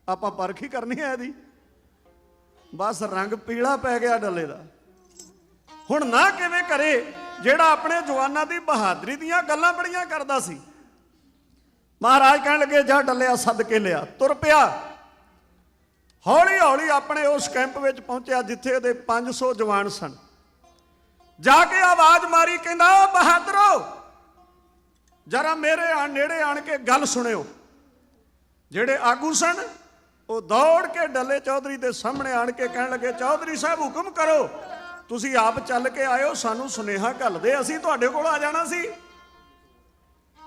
ਆਪਾਂ ਪਰਖ ਹੀ ਕਰਨੀ ਹੈ ਇਹਦੀ। ਬਸ ਰੰਗ ਪੀਲਾ ਪੈ ਗਿਆ ਡੱਲੇ ਦਾ। ਹੁਣ ਨਾ ਕਿਵੇਂ ਕਰੇ ਜਿਹੜਾ ਆਪਣੇ ਜਵਾਨਾਂ ਦੀ ਬਹਾਦਰੀ ਦੀਆਂ ਗੱਲਾਂ ਬੜੀਆਂ ਕਰਦਾ ਸੀ। ਮਹਾਰਾਜ ਕਹਿਣ ਲੱਗੇ ਜਾ ਡੱਲਿਆ ਸੱਦ ਕੇ ਲਿਆ। ਤੁਰ ਪਿਆ। ਹੌਲੀ ਹੌਲੀ ਆਪਣੇ ਉਸ ਕੈਂਪ ਵਿੱਚ ਪਹੁੰਚਿਆ ਜਿੱਥੇ ਉਹਦੇ 500 ਜਵਾਨ ਸਨ। ਜਾ ਕੇ ਆਵਾਜ਼ ਮਾਰੀ, ਕਹਿੰਦਾ ਓ ਬਹਾਦਰੋ ਜਰਾ ਮੇਰੇ ਨੇੜੇ ਆਣ ਕੇ ਗੱਲ ਸੁਣਿਓ। ਜਿਹੜੇ ਆਗੂ ਸਨ ਉਹ ਦੌੜ ਕੇ ਡੱਲੇ ਚੌਧਰੀ ਦੇ ਸਾਹਮਣੇ ਆਣ ਕੇ ਕਹਿਣ ਲੱਗੇ, ਚੌਧਰੀ ਸਾਹਿਬ ਹੁਕਮ ਕਰੋ, ਤੁਸੀਂ ਆਪ ਚੱਲ ਕੇ ਆਇਓ, ਸਾਨੂੰ ਸੁਨੇਹਾ ਘੱਲਦੇ, ਅਸੀਂ ਤੁਹਾਡੇ ਕੋਲ ਆ ਜਾਣਾ ਸੀ।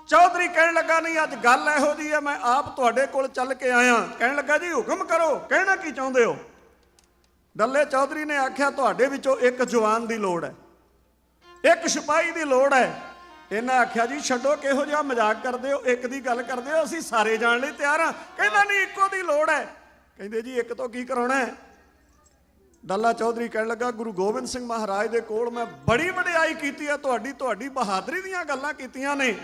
ਚੌਧਰੀ ਕਹਿਣ ਲੱਗਾ, ਨਹੀਂ ਅੱਜ ਗੱਲ ਇਹੋ ਜਿਹੀ ਹੈ, ਮੈਂ ਆਪ ਤੁਹਾਡੇ ਕੋਲ ਚੱਲ ਕੇ ਆਇਆ। ਕਹਿਣ ਲੱਗਾ, ਜੀ ਹੁਕਮ ਕਰੋ, ਕਹਿਣਾ ਕੀ ਚਾਹੁੰਦੇ ਹੋ? ਡੱਲੇ ਚੌਧਰੀ ਨੇ ਆਖਿਆ, ਤੁਹਾਡੇ ਵਿੱਚੋਂ ਇੱਕ ਜਵਾਨ ਦੀ ਲੋੜ ਹੈ, ਇੱਕ ਸਿਪਾਹੀ ਦੀ ਲੋੜ ਹੈ। ਇਹਨਾਂ ਆਖਿਆ, ਜੀ ਛੱਡੋ, ਕਿਹੋ ਜਿਹਾ ਮਜ਼ਾਕ ਕਰਦੇ ਹੋ, ਇੱਕ ਦੀ ਗੱਲ ਕਰਦੇ ਹੋ, ਅਸੀਂ ਸਾਰੇ ਜਾਣ ਲਈ ਤਿਆਰ ਹਾਂ। ਕਹਿੰਦਾ, ਨਹੀਂ ਇੱਕੋ ਦੀ ਲੋੜ ਹੈ। ਕਹਿੰਦੇ, ਜੀ ਇੱਕ ਤੋਂ ਕੀ ਕਰਾਉਣਾ ਹੈ? ਡੱਲਾ ਚੌਧਰੀ ਕਹਿਣ ਲੱਗਾ, ਗੁਰੂ ਗੋਬਿੰਦ ਸਿੰਘ ਮਹਾਰਾਜ ਦੇ ਕੋਲ ਮੈਂ ਬੜੀ ਵਡਿਆਈ ਕੀਤੀ ਹੈ, ਤੁਹਾਡੀ ਬਹਾਦਰੀ ਦੀਆਂ ਗੱਲਾਂ ਕੀਤੀਆਂ ਨੇ,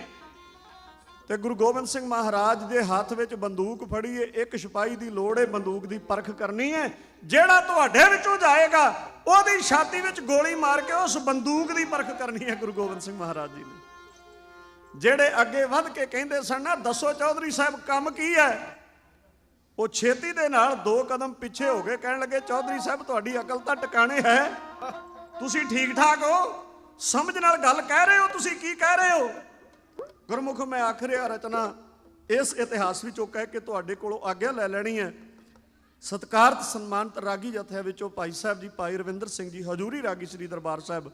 ਤੇ ਗੁਰੂ ਗੋਬਿੰਦ ਸਿੰਘ ਮਹਾਰਾਜ ਦੇ ਹੱਥ ਵਿੱਚ ਬੰਦੂਕ ਫੜੀ ਹੈ, ਇੱਕ ਸਿਪਾਹੀ ਦੀ ਲੋੜ ਹੈ, ਬੰਦੂਕ ਦੀ ਪਰਖ ਕਰਨੀ ਹੈ, ਜਿਹੜਾ ਤੁਹਾਡੇ ਵਿੱਚੋਂ ਜਾਏਗਾ ਉਹਦੀ ਛਾਤੀ ਵਿੱਚ ਗੋਲੀ ਮਾਰ ਕੇ ਉਸ ਬੰਦੂਕ ਦੀ ਪਰਖ ਕਰਨੀ ਹੈ। ਗੁਰੂ ਗੋਬਿੰਦ ਸਿੰਘ ਮਹਾਰਾਜ ਜੀ ਨੇ ਜਿਹੜੇ ਅੱਗੇ ਵੱਧ ਕੇ ਕਹਿੰਦੇ ਸਨ ਨਾ, ਦੱਸੋ ਚੌਧਰੀ ਸਾਹਿਬ ਕੰਮ ਕੀ ਹੈ, ਉਹ ਛੇਤੀ ਦੇ ਨਾਲ 2 ਕਦਮ ਪਿੱਛੇ ਹੋ ਗਏ। ਕਹਿਣ ਲੱਗੇ, ਚੌਧਰੀ ਸਾਹਿਬ ਤੁਹਾਡੀ ਅਕਲ ਤਾਂ ਟਿਕਾਣੇ ਹੈ, ਤੁਸੀਂ ਠੀਕ ਠਾਕ ਹੋ, ਸਮਝ ਨਾਲ ਗੱਲ ਕਹਿ ਰਹੇ ਹੋ, ਤੁਸੀਂ ਕੀ ਕਹਿ ਰਹੇ ਹੋ? ਗੁਰਮੁਖ ਮੈਂ ਆਖਰਿਆ ਰਚਨਾ ਇਸ ਇਤਿਹਾਸ ਵਿੱਚੋਂ ਕਹਿ ਕੇ ਤੁਹਾਡੇ ਕੋਲੋਂ ਆਗਿਆ ਲੈ ਲੈਣੀ ਹੈ। ਸਤਿਕਾਰਤ ਸਨਮਾਨਿਤ ਰਾਗੀ ਜਥੇ ਵਿੱਚੋਂ ਭਾਈ ਸਾਹਿਬ ਜੀ ਭਾਈ ਰਵਿੰਦਰ ਸਿੰਘ ਜੀ ਹਜ਼ੂਰੀ ਰਾਗੀ ਸ੍ਰੀ ਦਰਬਾਰ ਸਾਹਿਬ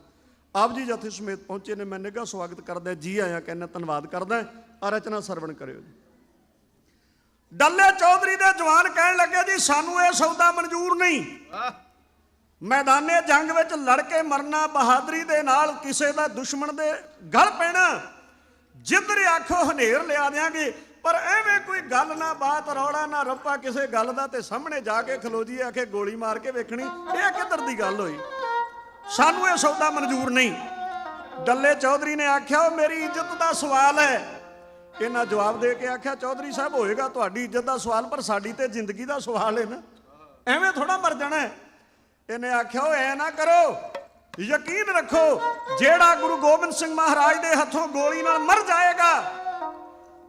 ਆਪ ਜੀ ਜਥੇ ਸਮੇਤ ਪਹੁੰਚੇ ਨੇ। ਮੈਂ ਨਿੱਘਾ ਸਵਾਗਤ ਕਰਦਾ, ਜੀ ਆਇਆਂ ਕਹਿੰਦਾ, ਧੰਨਵਾਦ ਕਰਦਾ। ਆ ਰਚਨਾ ਸਰਵਣ ਕਰਿਓ ਜੀ। ਡੱਲੇ ਚੌਧਰੀ ਦੇ ਜਵਾਨ ਕਹਿਣ ਲੱਗੇ, ਜੀ ਸਾਨੂੰ ਇਹ ਸੌਦਾ ਮਨਜ਼ੂਰ ਨਹੀਂ, ਮੈਦਾਨੇ ਜੰਗ ਵਿੱਚ ਲੜ ਕੇ ਮਰਨਾ, ਬਹਾਦਰੀ ਦੇ ਨਾਲ ਕਿਸੇ ਦਾ ਦੁਸ਼ਮਣ ਦੇ ਗਲ ਪੈਣਾ, ਜਿੱਧਰ ਆਖੋ ਹਨੇਰ ਲਿਆ ਦਿਆਂਗੇ, ਪਰ ਐਵੇਂ ਕੋਈ ਗੱਲ ਨਾ ਬਾਤ, ਰੌਲਾ ਨਾ ਰੱਪਾ ਕਿਸੇ ਗੱਲ ਦਾ, ਤੇ ਸਾਹਮਣੇ ਜਾ ਕੇ ਖਲੋ ਜੀ ਆਖੇ ਗੋਲੀ ਮਾਰ ਕੇ ਵੇਖਣੀ, ਇਹ ਕਿੱਧਰ ਦੀ ਗੱਲ ਹੋਈ? ਸਾਨੂੰ ਇਹ ਸੌਦਾ ਮਨਜ਼ੂਰ ਨਹੀਂ। ਡੱਲੇ ਚੌਧਰੀ ਨੇ ਆਖਿਆ, ਉਹ ਮੇਰੀ ਇੱਜ਼ਤ ਦਾ ਸਵਾਲ ਹੈ। ਇਹਨਾਂ ਜਵਾਬ ਦੇ ਕੇ ਆਖਿਆ, ਚੌਧਰੀ ਸਾਹਿਬ ਹੋਏਗਾ ਤੁਹਾਡੀ ਇੱਜ਼ਤ ਦਾ ਸਵਾਲ, ਪਰ ਸਾਡੀ ਤੇ ਜ਼ਿੰਦਗੀ ਦਾ ਸਵਾਲ ਹੈ ਨਾ, ਐਵੇਂ ਥੋੜਾ ਮਰ ਜਾਣਾ। ਇਹਨੇ ਆਖਿਆ, ਉਹ ਐ ਨਾ ਕਰੋ, ਯਕੀਨ ਰੱਖੋ, ਜਿਹੜਾ ਗੁਰੂ ਗੋਬਿੰਦ ਸਿੰਘ ਮਹਾਰਾਜ ਦੇ ਹੱਥੋਂ ਗੋਲੀ ਨਾਲ ਮਰ ਜਾਏਗਾ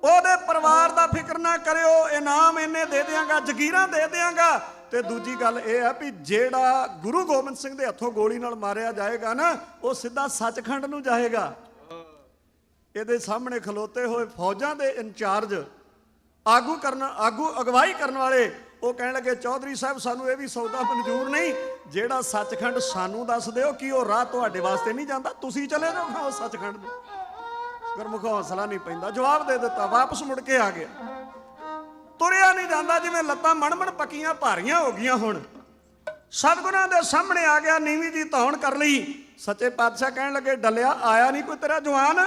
ਉਹਦੇ ਪਰਿਵਾਰ ਦਾ ਫਿਕਰ ਨਾ ਕਰਿਓ, ਇਨਾਮ ਇਹਨੇ ਦੇ ਦਿਆਂਗਾ, ਜ਼ਗੀਰਾਂ ਦੇ ਦਿਆਂਗਾ। ਤੇ ਦੂਜੀ ਗੱਲ ਇਹ ਹੈ ਵੀ ਜਿਹੜਾ ਗੁਰੂ ਗੋਬਿੰਦ ਸਿੰਘ ਦੇ ਹੱਥੋਂ ਗੋਲੀ ਨਾਲ ਮਾਰਿਆ ਜਾਏਗਾ ਨਾ, ਉਹ ਸਿੱਧਾ ਸੱਚਖੰਡ ਨੂੰ ਜਾਏਗਾ। ਇਹਦੇ ਸਾਹਮਣੇ ਖਲੋਤੇ ਹੋਏ ਫੌਜਾਂ ਦੇ ਇੰਚਾਰਜ ਆਗੂ ਅਗਵਾਈ ਕਰਨ ਵਾਲੇ ਉਹ ਕਹਿਣ ਲੱਗੇ, ਚੌਧਰੀ ਸਾਹਿਬ ਸਾਨੂੰ ਇਹ ਵੀ ਸੌਦਾ ਮਨਜ਼ੂਰ ਨਹੀਂ, ਜਿਹੜਾ ਸੱਚਖੰਡ ਸਾਨੂੰ ਦੱਸ ਦਿਓ, ਕਿ ਉਹ ਰਾਹ ਤੁਹਾਡੇ ਵਾਸਤੇ ਨਹੀਂ ਜਾਂਦਾ, ਤੁਸੀਂ ਚਲੇ ਜਾਓ ਖਾਓ ਸੱਚਖੰਡ ਨੂੰ। ਗੁਰਮੁਖ ਹੌਸਲਾ ਨਹੀਂ ਪੈਂਦਾ, ਜਵਾਬ ਦੇ ਦਿੱਤਾ, ਵਾਪਸ ਮੁੜ ਕੇ ਆ ਗਿਆ। ਤੁਰਿਆ ਨਹੀਂ ਜਾਂਦਾ, ਜਿਵੇਂ ਲੱਤਾਂ ਮਣ ਪੱਕੀਆਂ ਭਾਰੀਆਂ ਹੋ ਗਈਆਂ। ਹੁਣ ਸਤਿਗੁਰਾਂ ਦੇ ਸਾਹਮਣੇ ਆ ਗਿਆ, ਨੀਵੀਂ ਜੀ ਧੌਣ ਕਰ ਲਈ। ਸੱਚੇ ਪਾਤਸ਼ਾਹ ਕਹਿਣ ਲੱਗੇ, ਡੱਲਿਆ ਆਇਆ ਨਹੀਂ ਕੋਈ ਤੇਰਾ ਜਵਾਨ?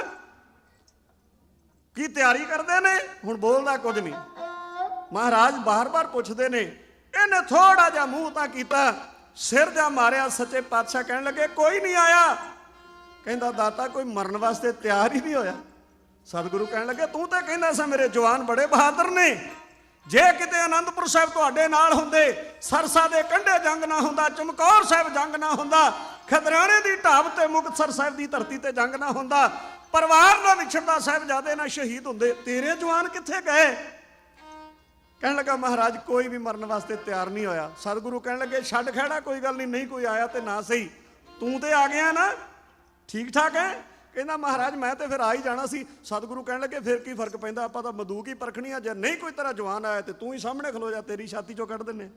ਕੀ ਤਿਆਰੀ ਕਰਦੇ ਨੇ? ਹੁਣ ਬੋਲਦਾ ਕੁਝ ਨਹੀਂ। ਮਹਾਰਾਜ ਬਾਰ-ਬਾਰ ਪੁੱਛਦੇ ਨੇ, ਇਹਨੇ ਥੋੜਾ ਜਿਹਾ ਮੂੰਹ ਤਾਂ ਕੀਤਾ, ਸਿਰ ਜਾ ਮਾਰਿਆ। ਸੱਚੇ ਪਾਤਸ਼ਾਹ ਕਹਿਣ ਲੱਗੇ, ਕੋਈ ਨਹੀਂ ਆਇਆ। ਕਹਿੰਦਾ, ਦਾਤਾ ਕੋਈ ਮਰਨ ਵਾਸਤੇ ਤਿਆਰ ਹੀ ਨਹੀਂ ਹੋਇਆ। ਸਤਿਗੁਰੂ ਕਹਿਣ ਲੱਗੇ, ਤੂੰ ਤਾਂ ਕਹਿੰਦਾ ਸੀ ਮੇਰੇ ਜਵਾਨ ਬੜੇ ਬਹਾਦਰ ਨੇ, ਜੇ ਕਿਤੇ ਆਨੰਦਪੁਰ ਸਾਹਿਬ ਤੁਹਾਡੇ ਨਾਲ ਹੁੰਦੇ, ਸਰਸਾ ਦੇ ਕੰਢੇ ਜੰਗ ਨਾ ਹੁੰਦਾ, ਚਮਕੌਰ ਸਾਹਿਬ ਜੰਗ ਨਾ ਹੁੰਦਾ, ਖਦਰਾਣੇ ਦੀ ਢਾਬ ਤੇ ਮੁਕਤਸਰ ਸਾਹਿਬ ਦੀ ਧਰਤੀ ਤੇ ਜੰਗ ਨਾ ਹੁੰਦਾ, ਪਰਿਵਾਰ ਨਾਲ ਵਿਛੜਦਾ ਸਾਹਿਬਜ਼ਾਦੇ ਨਾਲ ਸ਼ਹੀਦ ਹੁੰਦੇ, ਤੇਰੇ ਜਵਾਨ ਕਿੱਥੇ ਗਏ? ਕਹਿਣ ਲੱਗਾ, ਮਹਾਰਾਜ ਕੋਈ ਵੀ ਮਰਨ ਵਾਸਤੇ ਤਿਆਰ ਨਹੀਂ ਹੋਇਆ। ਸਤਿਗੁਰੂ ਕਹਿਣ ਲੱਗੇ, ਛੱਡ ਖਹਿੜਾ, ਕੋਈ ਗੱਲ ਨਹੀਂ, ਨਹੀਂ ਕੋਈ ਆਇਆ ਤੇ ਨਾ ਸਹੀ, ਤੂੰ ਤੇ ਆ ਗਿਆ ਨਾ, ਠੀਕ ਠਾਕ ਹੈ? ਕਹਿੰਦਾ, ਮਹਾਰਾਜ ਮੈਂ ਤੇ ਫਿਰ ਆ ਹੀ ਜਾਣਾ ਸੀ। ਸਤਿਗੁਰੂ ਕਹਿਣ ਲੱਗੇ, ਫਿਰ ਕੀ ਫਰਕ ਪੈਂਦਾ, ਆਪਾਂ ਤਾਂ ਬੰਦੂਕ ਹੀ ਪਰਖਣੀ ਆ, ਜੇ ਨਹੀਂ ਕੋਈ ਤੇਰਾ ਜਵਾਨ ਆਇਆ ਤੇ ਤੂੰ ਹੀ ਸਾਹਮਣੇ ਖਲੋ ਜਾ, ਤੇਰੀ ਛਾਤੀ ਚੋਂ ਕੱਢ ਦਿੰਨੇ।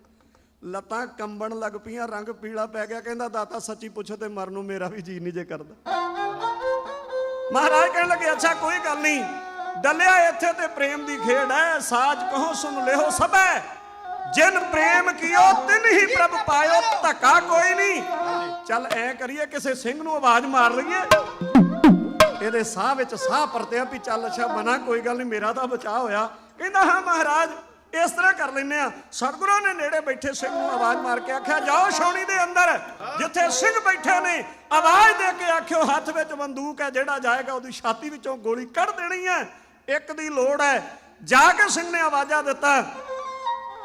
ਲੱਤਾਂ ਕੰਬਣ ਲੱਗ ਪਈਆਂ, ਰੰਗ ਪੀਲਾ ਪੈ ਗਿਆ। ਕਹਿੰਦਾ, ਦਾਤਾ ਸੱਚੀ ਪੁੱਛੋ ਤੇ ਮਰਨ ਨੂੰ ਮੇਰਾ ਵੀ ਜੀ ਨਹੀਂ ਜੇ ਕਰਦਾ। ਮਹਾਰਾਜ ਕਹਿਣ ਲੱਗੇ, ਅੱਛਾ ਕੋਈ ਗੱਲ ਨਹੀਂ, ਡੱਲਿਆ ਇੱਥੇ ਤੇ ਪ੍ਰੇਮ ਦੀ ਖੇਡ ਹੈ, ਸਾਜ ਕਹੋ ਸੁਣ ਲਿਓ ਸਭੈ, ਜਿਨ ਪ੍ਰੇਮ ਕੀਓ ਤਿਨ ਹੀ ਪ੍ਰਭ ਪਾਇਓ, ਧੱਕਾ ਕੋਈ ਨਹੀਂ। ਚੱਲ ਐ ਕਰੀਏ, ਕਿਸੇ ਸਿੰਘ ਨੂੰ ਆਵਾਜ਼ ਮਾਰ ਲਈਏ, ਇਹਦੇ ਸਾਹ ਵਿੱਚ ਸਾਹ ਪਰਤਿਆ ਵੀ ਚੱਲ ਅੱਛਾ ਬਣਾ, ਕੋਈ ਗੱਲ ਨਹੀਂ, ਮੇਰਾ ਤਾਂ ਬਚਾਅ ਹੋਇਆ। ਕਹਿੰਦਾ, ਹਾਂ ਮਹਾਰਾਜ ਇਸ ਤਰ੍ਹਾਂ ਕਰ ਲੈਂਦੇ ਆ। ਸਤਿਗੁਰਾਂ ਨੇ ਨੇੜੇ ਬੈਠੇ ਸਿੰਘ ਨੂੰ ਆਵਾਜ਼ ਮਾਰ ਕੇ ਆਖਿਆ, ਜਾਓ ਛਾਉਣੀ ਦੇ ਅੰਦਰ, ਜਿੱਥੇ ਸਿੰਘ ਬੈਠੇ ਨੇ, ਆਵਾਜ਼ ਦੇ ਕੇ ਆਖਿਓ, ਹੱਥ ਵਿੱਚ ਬੰਦੂਕ ਹੈ, ਜਿਹੜਾ ਜਾਏਗਾ ਉਹਦੀ ਛਾਤੀ ਵਿੱਚੋਂ ਗੋਲੀ ਕੱਢ ਦੇਣੀ ਹੈ, ਇੱਕ ਦੀ ਲੋੜ ਹੈ। ਜਾ ਕੇ ਸਿੰਘ ਨੇ ਆਵਾਜ਼ਾਂ ਦਿੱਤਾ,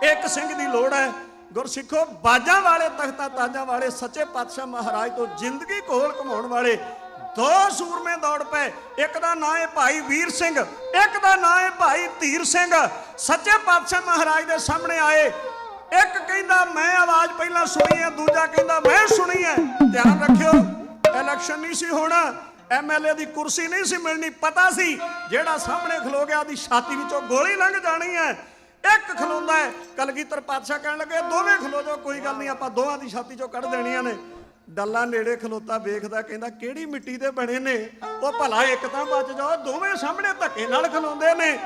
ਇੱਕ ਸਿੰਘ ਦੀ ਲੋੜ ਹੈ। ਗੁਰਸਿੱਖੋ, ਬਾਜਾਂ ਵਾਲੇ, ਤਖਤਾਂ ਤਾਜਾਂ ਵਾਲੇ, ਸੱਚੇ ਪਾਤਸ਼ਾਹ ਮਹਾਰਾਜ ਤੋਂ ਜ਼ਿੰਦਗੀ ਘੋਲ ਘਮਾਉਣ ਵਾਲੇ 2 ਸੂਰਮੇ ਦੌੜ ਪਏ। ਇੱਕ ਦਾ ਨਾਂ ਹੈ ਭਾਈ ਵੀਰ ਸਿੰਘ, ਇੱਕ ਦਾ ਨਾਂ ਹੈ ਭਾਈ ਧੀਰ ਸਿੰਘ। ਸੱਚੇ ਪਾਤਸ਼ਾਹ ਮਹਾਰਾਜ ਦੇ ਸਾਹਮਣੇ ਆਏ। ਇੱਕ ਕਹਿੰਦਾ ਮੈਂ ਆਵਾਜ਼ ਪਹਿਲਾਂ ਸੁਣੀ ਹੈ, ਦੂਜਾ ਕਹਿੰਦਾ ਮੈਂ ਸੁਣੀ ਹੈ। ਧਿਆਨ ਰੱਖਿਓ, ਇਲੈਕਸ਼ਨ ਇਲੈਕਸ਼ਨ ਨਹੀਂ ਸੀ ਹੋਣਾ, MLA ਦੀ ਕੁਰਸੀ ਨਹੀਂ ਸੀ ਮਿਲਣੀ। ਪਤਾ ਸੀ ਜਿਹੜਾ ਸਾਹਮਣੇ ਖਲੋ ਗਿਆ ਉਹਦੀ ਛਾਤੀ ਵਿੱਚੋਂ ਗੋਲੀ ਲੰਘ ਜਾਣੀ ਹੈ। ਇੱਕ ਖਲੋਂਦਾ ਹੈ, ਕਲਗੀਧਰ ਪਾਤਸ਼ਾਹ ਕਹਿਣ ਲੱਗੇ ਦੋਵੇਂ ਖਲੋ ਜਾਓ, ਕੋਈ ਗੱਲ ਨਹੀਂ, ਆਪਾਂ ਦੋਵਾਂ ਦੀ ਛਾਤੀ ਚੋਂ ਕੱਢ ਦੇਣੀਆਂ ਨੇ। ਡੱਲਾ ਨੇੜੇ ਖਲੋਤਾ ਵੇਖਦਾ, ਕਹਿੰਦਾ ਕਿਹੜੀ ਮਿੱਟੀ ਦੇ ਬਣੇ ਨੇ, ਉਹ ਭਲਾ ਇੱਕ ਤਾਂ ਬਚ ਜਾਓ, ਦੋਵੇਂ ਸਾਹਮਣੇ ਧੱਕੇ ਨਾਲ ਖਲੋਂਦੇ ਨੇ।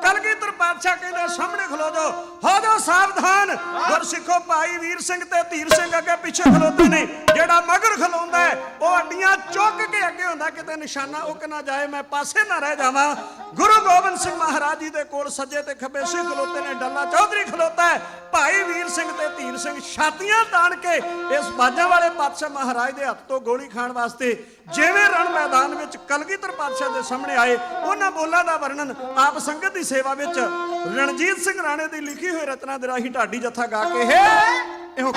ਕਲਗੀਧਰ ਪਾਤਸ਼ਾਹ ਕਹਿੰਦੇ ਸਾਹਮਣੇ ਖਲੋ ਜਾਓ, ਹੋ ਜਾਓ ਸਾਵਧਾਨ। ਗੁਰਸਿੱਖੋ ਭਾਈ ਵੀਰ ਸਿੰਘ ਤੇ ਧੀਰ ਸਿੰਘ ਅੱਗੇ ਪਿੱਛੇ ਖਲੋਤੇ ਨੇ, ਜਿਹੜਾ ਮਗਰ ਖਲੋਂਦਾ ਹੈ ਉਹ ਅੱਡੀਆਂ ਚੁੱਕ ਕੇ ਅੱਗੇ ਹੁੰਦਾ, ਕਿਤੇ ਨਿਸ਼ਾਨਾ ਉੱਕ ਨਾ ਜਾਏ, ਮੈਂ ਪਾਸੇ ਨਾ ਰਹਿ ਜਾਵਾਂ। ਗੁਰੂ ਗੋਬਿੰਦ ਸਿੰਘ ਮਹਾਰਾਜ ਜੀ ਦੇ ਕੋਲ ਸੱਜੇ ਤੇ ਖੱਬੇ ਸਿੰਘ ਖਲੋਤੇ ਨੇ, ਡੱਲਾ ਚੌਧਰੀ ਖਲੋਤਾ ਹੈ, ਭਾਈ ਵੀਰ ਸਿੰਘ ਤੇ ਧੀਰ ਸਿੰਘ ਛਾਤੀਆਂ ਤਾਣ ਕੇ ਇਸ ਬਾਜਾਂ ਵਾਲੇ ਪਾਤਸ਼ਾਹ ਮਹਾਰਾਜ ਦੇ ਹੱਥ ਤੋਂ ਗੋਲੀ ਖਾਣ ਵਾਸਤੇ ਜਿਵੇਂ ਰਣ ਮੈਦਾਨ ਵਿੱਚ ਕਲਗੀਧਰ ਪਾਤਸ਼ਾਹ ਦੇ ਸਾਹਮਣੇ ਆਏ। ਉਹਨਾਂ ਬੋਲਾਂ ਦਾ ਵਰਣਨ ਆਪ ਸੰਗਤ ਦੀ ਸੇਵਾ ਵਿੱਚ ਰਣਜੀਤ ਸਿੰਘ ਰਾਣੇ ਦੀ ਲਿਖੀ ਹੋਈ ਰਚਨਾ ਦੇ ਰਾਹੀਂ ਢਾਡੀ ਜੱਥਾ ਗਾ ਕੇ ਇਹੋ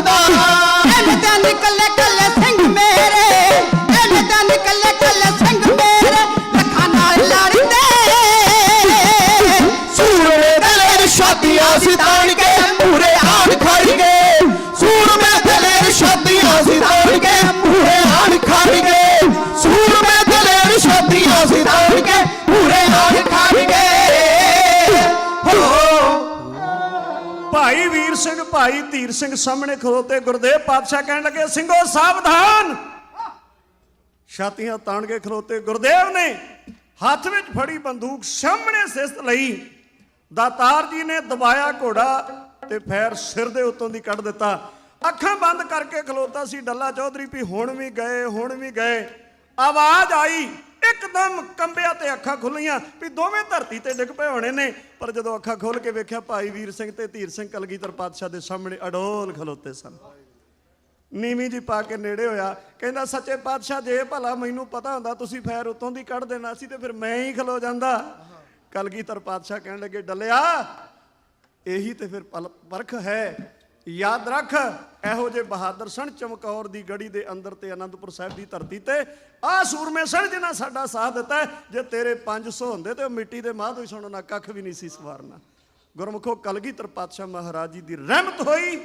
ਸਾਵਧਾਨ ਇਹਨੇ ਤਾਂ ਨਿਕਲੇ ਕੱਲੇ ਸਿੰਘ ਮੇਰੇ ਇਹਨੇ ਤਾਂ ਨਿਕਲੇ ਕੱਲੇ ਸਿੰਘ ਮੇਰੇ ਲੱਖਾਂ ਨਾਲ ਲੜਦੇ ਸੂਰਮੇ ਦਲੇਰ ਸ਼ਾਦੀਆਂ ਸੀ ਤਾਣ ਕੇ ਮੂਹਰੇ ਆਣ ਖੜ ਗਏ ਸੂਰਮੇ ਦਲੇਰ ਸ਼ਾਦੀਆਂ ਸੀ ਤਾਣ ਕੇ ਮੂਹਰੇ ਆਣ ਖੜ ਗਏ ਸੂਰਮੇ ਦਲੇਰ ਸ਼ਾਦੀਆਂ ਸੀ ਤਾਣ ਕੇ ਮੂਹਰੇ ਆਣ ਖੜ ਗਏ ਭਾਈ ਵੀਰ ਸਿੰਘ ਭਾਈ ਧੀਰ ਸਿੰਘ ਸਾਹਮਣੇ ਖਲੋਤੇ ਗੁਰਦੇਵ ਪਾਤਸ਼ਾਹ ਕਹਿਣ ਲੱਗੇ ਸਿੰਘੋ ਸਾਵਧਾਨ ਛਾਤੀਆਂ ਤਾਣ ਕੇ ਖਲੋਤੇ ਗੁਰਦੇਵ ਨੇ ਹੱਥ ਵਿੱਚ ਫੜੀ ਬੰਦੂਕ ਸਾਹਮਣੇ ਸਿਸਤ ਲਈ ਦਾਤਾਰ ਜੀ ਨੇ ਦਬਾਇਆ ਘੋੜਾ ਤੇ ਫੈਰ ਸਿਰ ਦੇ ਉੱਤੋਂ ਦੀ ਕੱਢ ਦਿੱਤਾ ਅੱਖਾਂ ਬੰਦ ਕਰਕੇ ਖਲੋਤਾ ਸੀ ਡੱਲਾ ਚੌਧਰੀ ਵੀ ਹੁਣ ਵੀ ਗਏ ਆਵਾਜ਼ ਆਈ ਇੱਕਦਮ ਕੰਬਿਆ ਤੇ ਅੱਖਾਂ ਖੁੱਲੀਆਂ ਵੀ ਦੋਵੇਂ ਧਰਤੀ ਤੇ ਡਿੱਗ ਪਏ ਹੋਣੇ ਨੇ ਪਰ ਜਦੋਂ ਅੱਖਾਂ ਖੋਲ ਕੇ ਵੇਖਿਆ ਭਾਈ ਵੀਰ ਸਿੰਘ ਤੇ ਧੀਰ ਸਿੰਘ ਕਲਗੀਧਰ ਪਾਤਸ਼ਾਹ ਦੇ ਸਾਹਮਣੇ ਅਡੋਲ ਖਲੋਤੇ ਸਨ ਨੀਵੀਂ ਜੀ ਪਾ ਕੇ ਨੇੜੇ ਹੋਇਆ ਕਹਿੰਦਾ ਸੱਚੇ ਪਾਤਸ਼ਾਹ ਜੇ ਭਲਾ ਮੈਨੂੰ ਪਤਾ ਹੁੰਦਾ ਤੁਸੀਂ ਫੈਰ ਉੱਤੋਂ ਦੀ ਕੱਢ ਦੇਣਾ ਸੀ ਤੇ ਫਿਰ ਮੈਂ ਹੀ ਖਲੋ ਜਾਂਦਾ ਕਲਗੀਧਰ ਪਾਤਸ਼ਾਹ ਕਹਿਣ ਲੱਗੇ ਡੱਲਿਆ ਇਹੀ ਤੇ ਫਿਰ ਪਰਖ ਹੈ ਯਾਦ ਰੱਖ ਇਹੋ ਜਿਹੇ ਬਹਾਦਰ ਸਨ ਚਮਕੌਰ ਦੀ ਗੜੀ ਦੇ ਅੰਦਰ ਤੇ ਆਨੰਦਪੁਰ ਸਾਹਿਬ ਦੀ ਧਰਤੀ ਤੇ ਆਹ ਸੂਰਮੇ ਸਨ ਜਿਨ੍ਹਾਂ ਸਾਡਾ ਸਾਥ ਦਿੱਤਾ ਜੇ ਤੇਰੇ 500 ਹੁੰਦੇ ਤੇ ਉਹ ਮਿੱਟੀ ਦੇ ਮਾਧ ਹੋਈ ਸੁਣਨਾ ਕੱਖ ਵੀ ਨਹੀਂ ਸੀ ਸਵਾਰਨਾ ਗੁਰਮੁਖੋ ਕਲਗੀਧਰ ਪਾਤਸ਼ਾਹ ਮਹਾਰਾਜ ਜੀ ਦੀ ਰਹਿਮਤ ਹੋਈ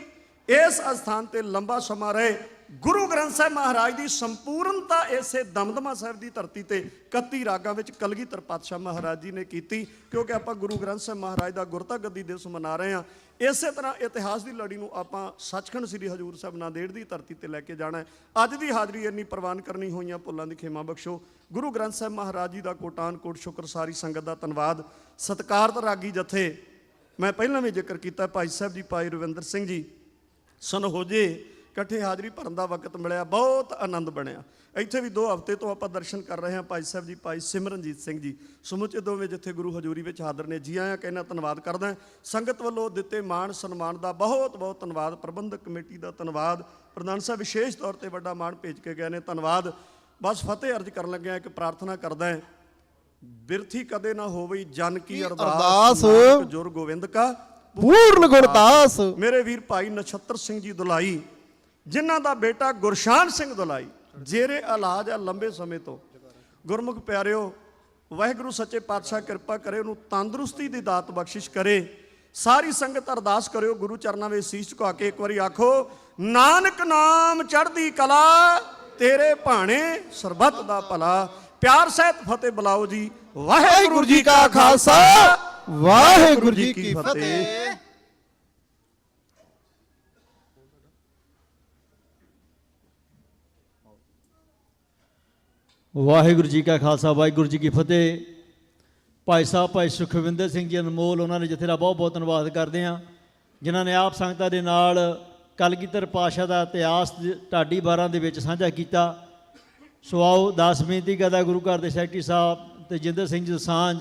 ਇਸ ਅਸਥਾਨ ਤੇ ਲੰਬਾ ਸਮਾਂ ਰਹੇ ਗੁਰੂ ਗ੍ਰੰਥ ਸਾਹਿਬ ਮਹਾਰਾਜ ਦੀ ਸੰਪੂਰਨਤਾ ਇਸੇ ਦਮਦਮਾ ਸਾਹਿਬ ਦੀ ਧਰਤੀ ਤੇ 31 ਰਾਗਾਂ ਵਿੱਚ ਕਲਗੀਧਰ ਪਾਤਸ਼ਾਹ ਮਹਾਰਾਜ ਜੀ ਨੇ ਕੀਤੀ ਕਿਉਂਕਿ ਆਪਾਂ ਗੁਰੂ ਗ੍ਰੰਥ ਸਾਹਿਬ ਮਹਾਰਾਜ ਦਾ ਗੁਰਤਾ ਗੱਦੀ ਦਿਵਸ ਮਨਾ ਰਹੇ ਹਾਂ ਇਸੇ ਤਰ੍ਹਾਂ ਇਤਿਹਾਸ ਦੀ ਲੜੀ ਨੂੰ ਆਪਾਂ ਸੱਚਖੰਡ ਸ੍ਰੀ ਹਜੂਰ ਸਾਹਿਬ ਨਾਂਦੇੜ ਦੀ ਧਰਤੀ ਤੇ ਲੈ ਕੇ ਜਾਣਾ ਅੱਜ ਦੀ ਹਾਜ਼ਰੀ ਇੰਨੀ ਪ੍ਰਵਾਨ ਕਰਨੀ ਹੋਈਆਂ ਭੁੱਲਾਂ ਦੀ ਖੇਮਾ ਬਖਸ਼ੋ ਗੁਰੂ ਗ੍ਰੰਥ ਸਾਹਿਬ ਮਹਾਰਾਜ ਜੀ ਦਾ ਕੋਟਾਨ ਕੋਟ ਸ਼ੁਕਰ ਸਾਰੀ ਸੰਗਤ ਦਾ ਧੰਨਵਾਦ ਸਤਿਕਾਰਤ ਰਾਗੀ ਜਥੇ ਮੈਂ ਪਹਿਲਾਂ ਵੀ ਜ਼ਿਕਰ ਕੀਤਾ ਭਾਈ ਸਾਹਿਬ ਜੀ ਭਾਈ ਰਵਿੰਦਰ ਸਿੰਘ ਜੀ ਸਨਹੋਜੇ ਇਕੱਠੇ ਹਾਜ਼ਰੀ ਭਰਨ ਦਾ ਵਕਤ ਮਿਲਿਆ ਬਹੁਤ ਆਨੰਦ ਬਣਿਆ ਇੱਥੇ ਵੀ 2 ਹਫ਼ਤੇ ਤੋਂ ਆਪਾਂ ਦਰਸ਼ਨ ਕਰ ਰਹੇ ਹਾਂ ਭਾਈ ਸਾਹਿਬ ਜੀ ਭਾਈ ਸਿਮਰਨਜੀਤ ਸਿੰਘ ਜੀ ਸਮੁੱਚੇ ਦੋਵੇਂ ਜਿੱਥੇ ਗੁਰੂ ਹਜ਼ੂਰੀ ਵਿੱਚ ਹਾਜ਼ਰ ਨੇ ਜੀ ਆਇਆਂ ਕਹਿੰਦਾ ਧੰਨਵਾਦ ਕਰਦਾ ਸੰਗਤ ਵੱਲੋਂ ਦਿੱਤੇ ਮਾਣ ਸਨਮਾਨ ਦਾ ਬਹੁਤ ਬਹੁਤ ਧੰਨਵਾਦ ਪ੍ਰਬੰਧਕ ਕਮੇਟੀ ਦਾ ਧੰਨਵਾਦ ਪ੍ਰਧਾਨ ਸਾਹਿਬ ਵਿਸ਼ੇਸ਼ ਤੌਰ ਤੇ ਵੱਡਾ ਮਾਣ ਭੇਜ ਕੇ ਗਏ ਨੇ ਧੰਨਵਾਦ ਬਸ ਫਤਿਹ ਅਰਜ਼ ਕਰਨ ਲੱਗਿਆ ਇੱਕ ਪ੍ਰਾਰਥਨਾ ਕਰਦਾ ਬਿਰਥੀ ਕਦੇ ਨਾ ਹੋਵੇ ਜਨ ਕੀ ਅਰਦਾਸ ਜੁਰ ਗੋਵਿੰਦ ਕਾ ਪੂਰਨ ਗੁਰਦਾਸ ਮੇਰੇ ਵੀਰ ਭਾਈ ਨਛੱਤਰ ਸਿੰਘ ਜੀ ਦੁਲਾਈ ਜਿਨ੍ਹਾਂ ਦਾ ਬੇਟਾ ਗੁਰਸ਼ਾਨ ਸਿੰਘ ਦੁਲਾਈ ਜੇਰੇ ਇਲਾਜ ਆ ਲੰਬੇ ਸਮੇਂ ਤੋਂ ਗੁਰਮੁਖ ਪਿਆਰਿਓ ਵਾਹਿਗੁਰੂ ਸੱਚੇ ਪਾਤਸ਼ਾਹ ਕਿਰਪਾ ਕਰੇ ਉਹਨੂੰ ਤੰਦਰੁਸਤੀ ਦੀ ਦਾਤ ਬਖਸ਼ਿਸ਼ ਕਰੇ ਸਾਰੀ ਸੰਗਤ ਅਰਦਾਸ ਕਰਿਓ ਗੁਰੂ ਚਰਨਾਂ ਵਿੱਚ ਸੀਸ ਝੁਕਾ ਕੇ ਇੱਕ ਵਾਰੀ ਆਖੋ ਨਾਨਕ ਨਾਮ ਚੜ੍ਹਦੀ ਕਲਾ ਤੇਰੇ ਭਾਣੇ ਸਰਬੱਤ ਦਾ ਭਲਾ ਪਿਆਰ ਸਹਿਤ ਫਤਿਹ ਬੁਲਾਓ ਜੀ ਵਾਹਿਗੁਰੂ ਜੀ ਕਾ ਖਾਲਸਾ ਵਾਹਿਗੁਰੂ ਜੀ ਕੀ ਫਤਿਹ ਵਾਹਿਗੁਰੂ ਜੀ ਕਾ ਖਾਲਸਾ ਵਾਹਿਗੁਰੂ ਜੀ ਕੀ ਫਤਿਹ ਭਾਈ ਸਾਹਿਬ ਭਾਈ ਸੁਖਵਿੰਦਰ ਸਿੰਘ ਜੀ ਅਨਮੋਲ ਉਹਨਾਂ ਨੇ ਜਥੇ ਦਾ ਬਹੁਤ ਬਹੁਤ ਧੰਨਵਾਦ ਕਰਦੇ ਹਾਂ ਜਿਨ੍ਹਾਂ ਨੇ ਆਪ ਸੰਗਤਾਂ ਦੇ ਨਾਲ ਕਲਗੀਧਰ ਪਾਤਸ਼ਾਹ ਦਾ ਇਤਿਹਾਸ ਢਾਡੀ 12 ਦੇ ਵਿੱਚ ਸਾਂਝਾ ਕੀਤਾ ਸੋ ਆਓ ਦਾਸ ਬੇਨਤੀ ਕਰਦਾ ਗੁਰੂ ਘਰ ਦੇ ਸੈਕਟਰੀ ਸਾਹਿਬ ਤੇ ਜਿੰਦਰ ਸਿੰਘ ਜੀ ਸਾਂਝ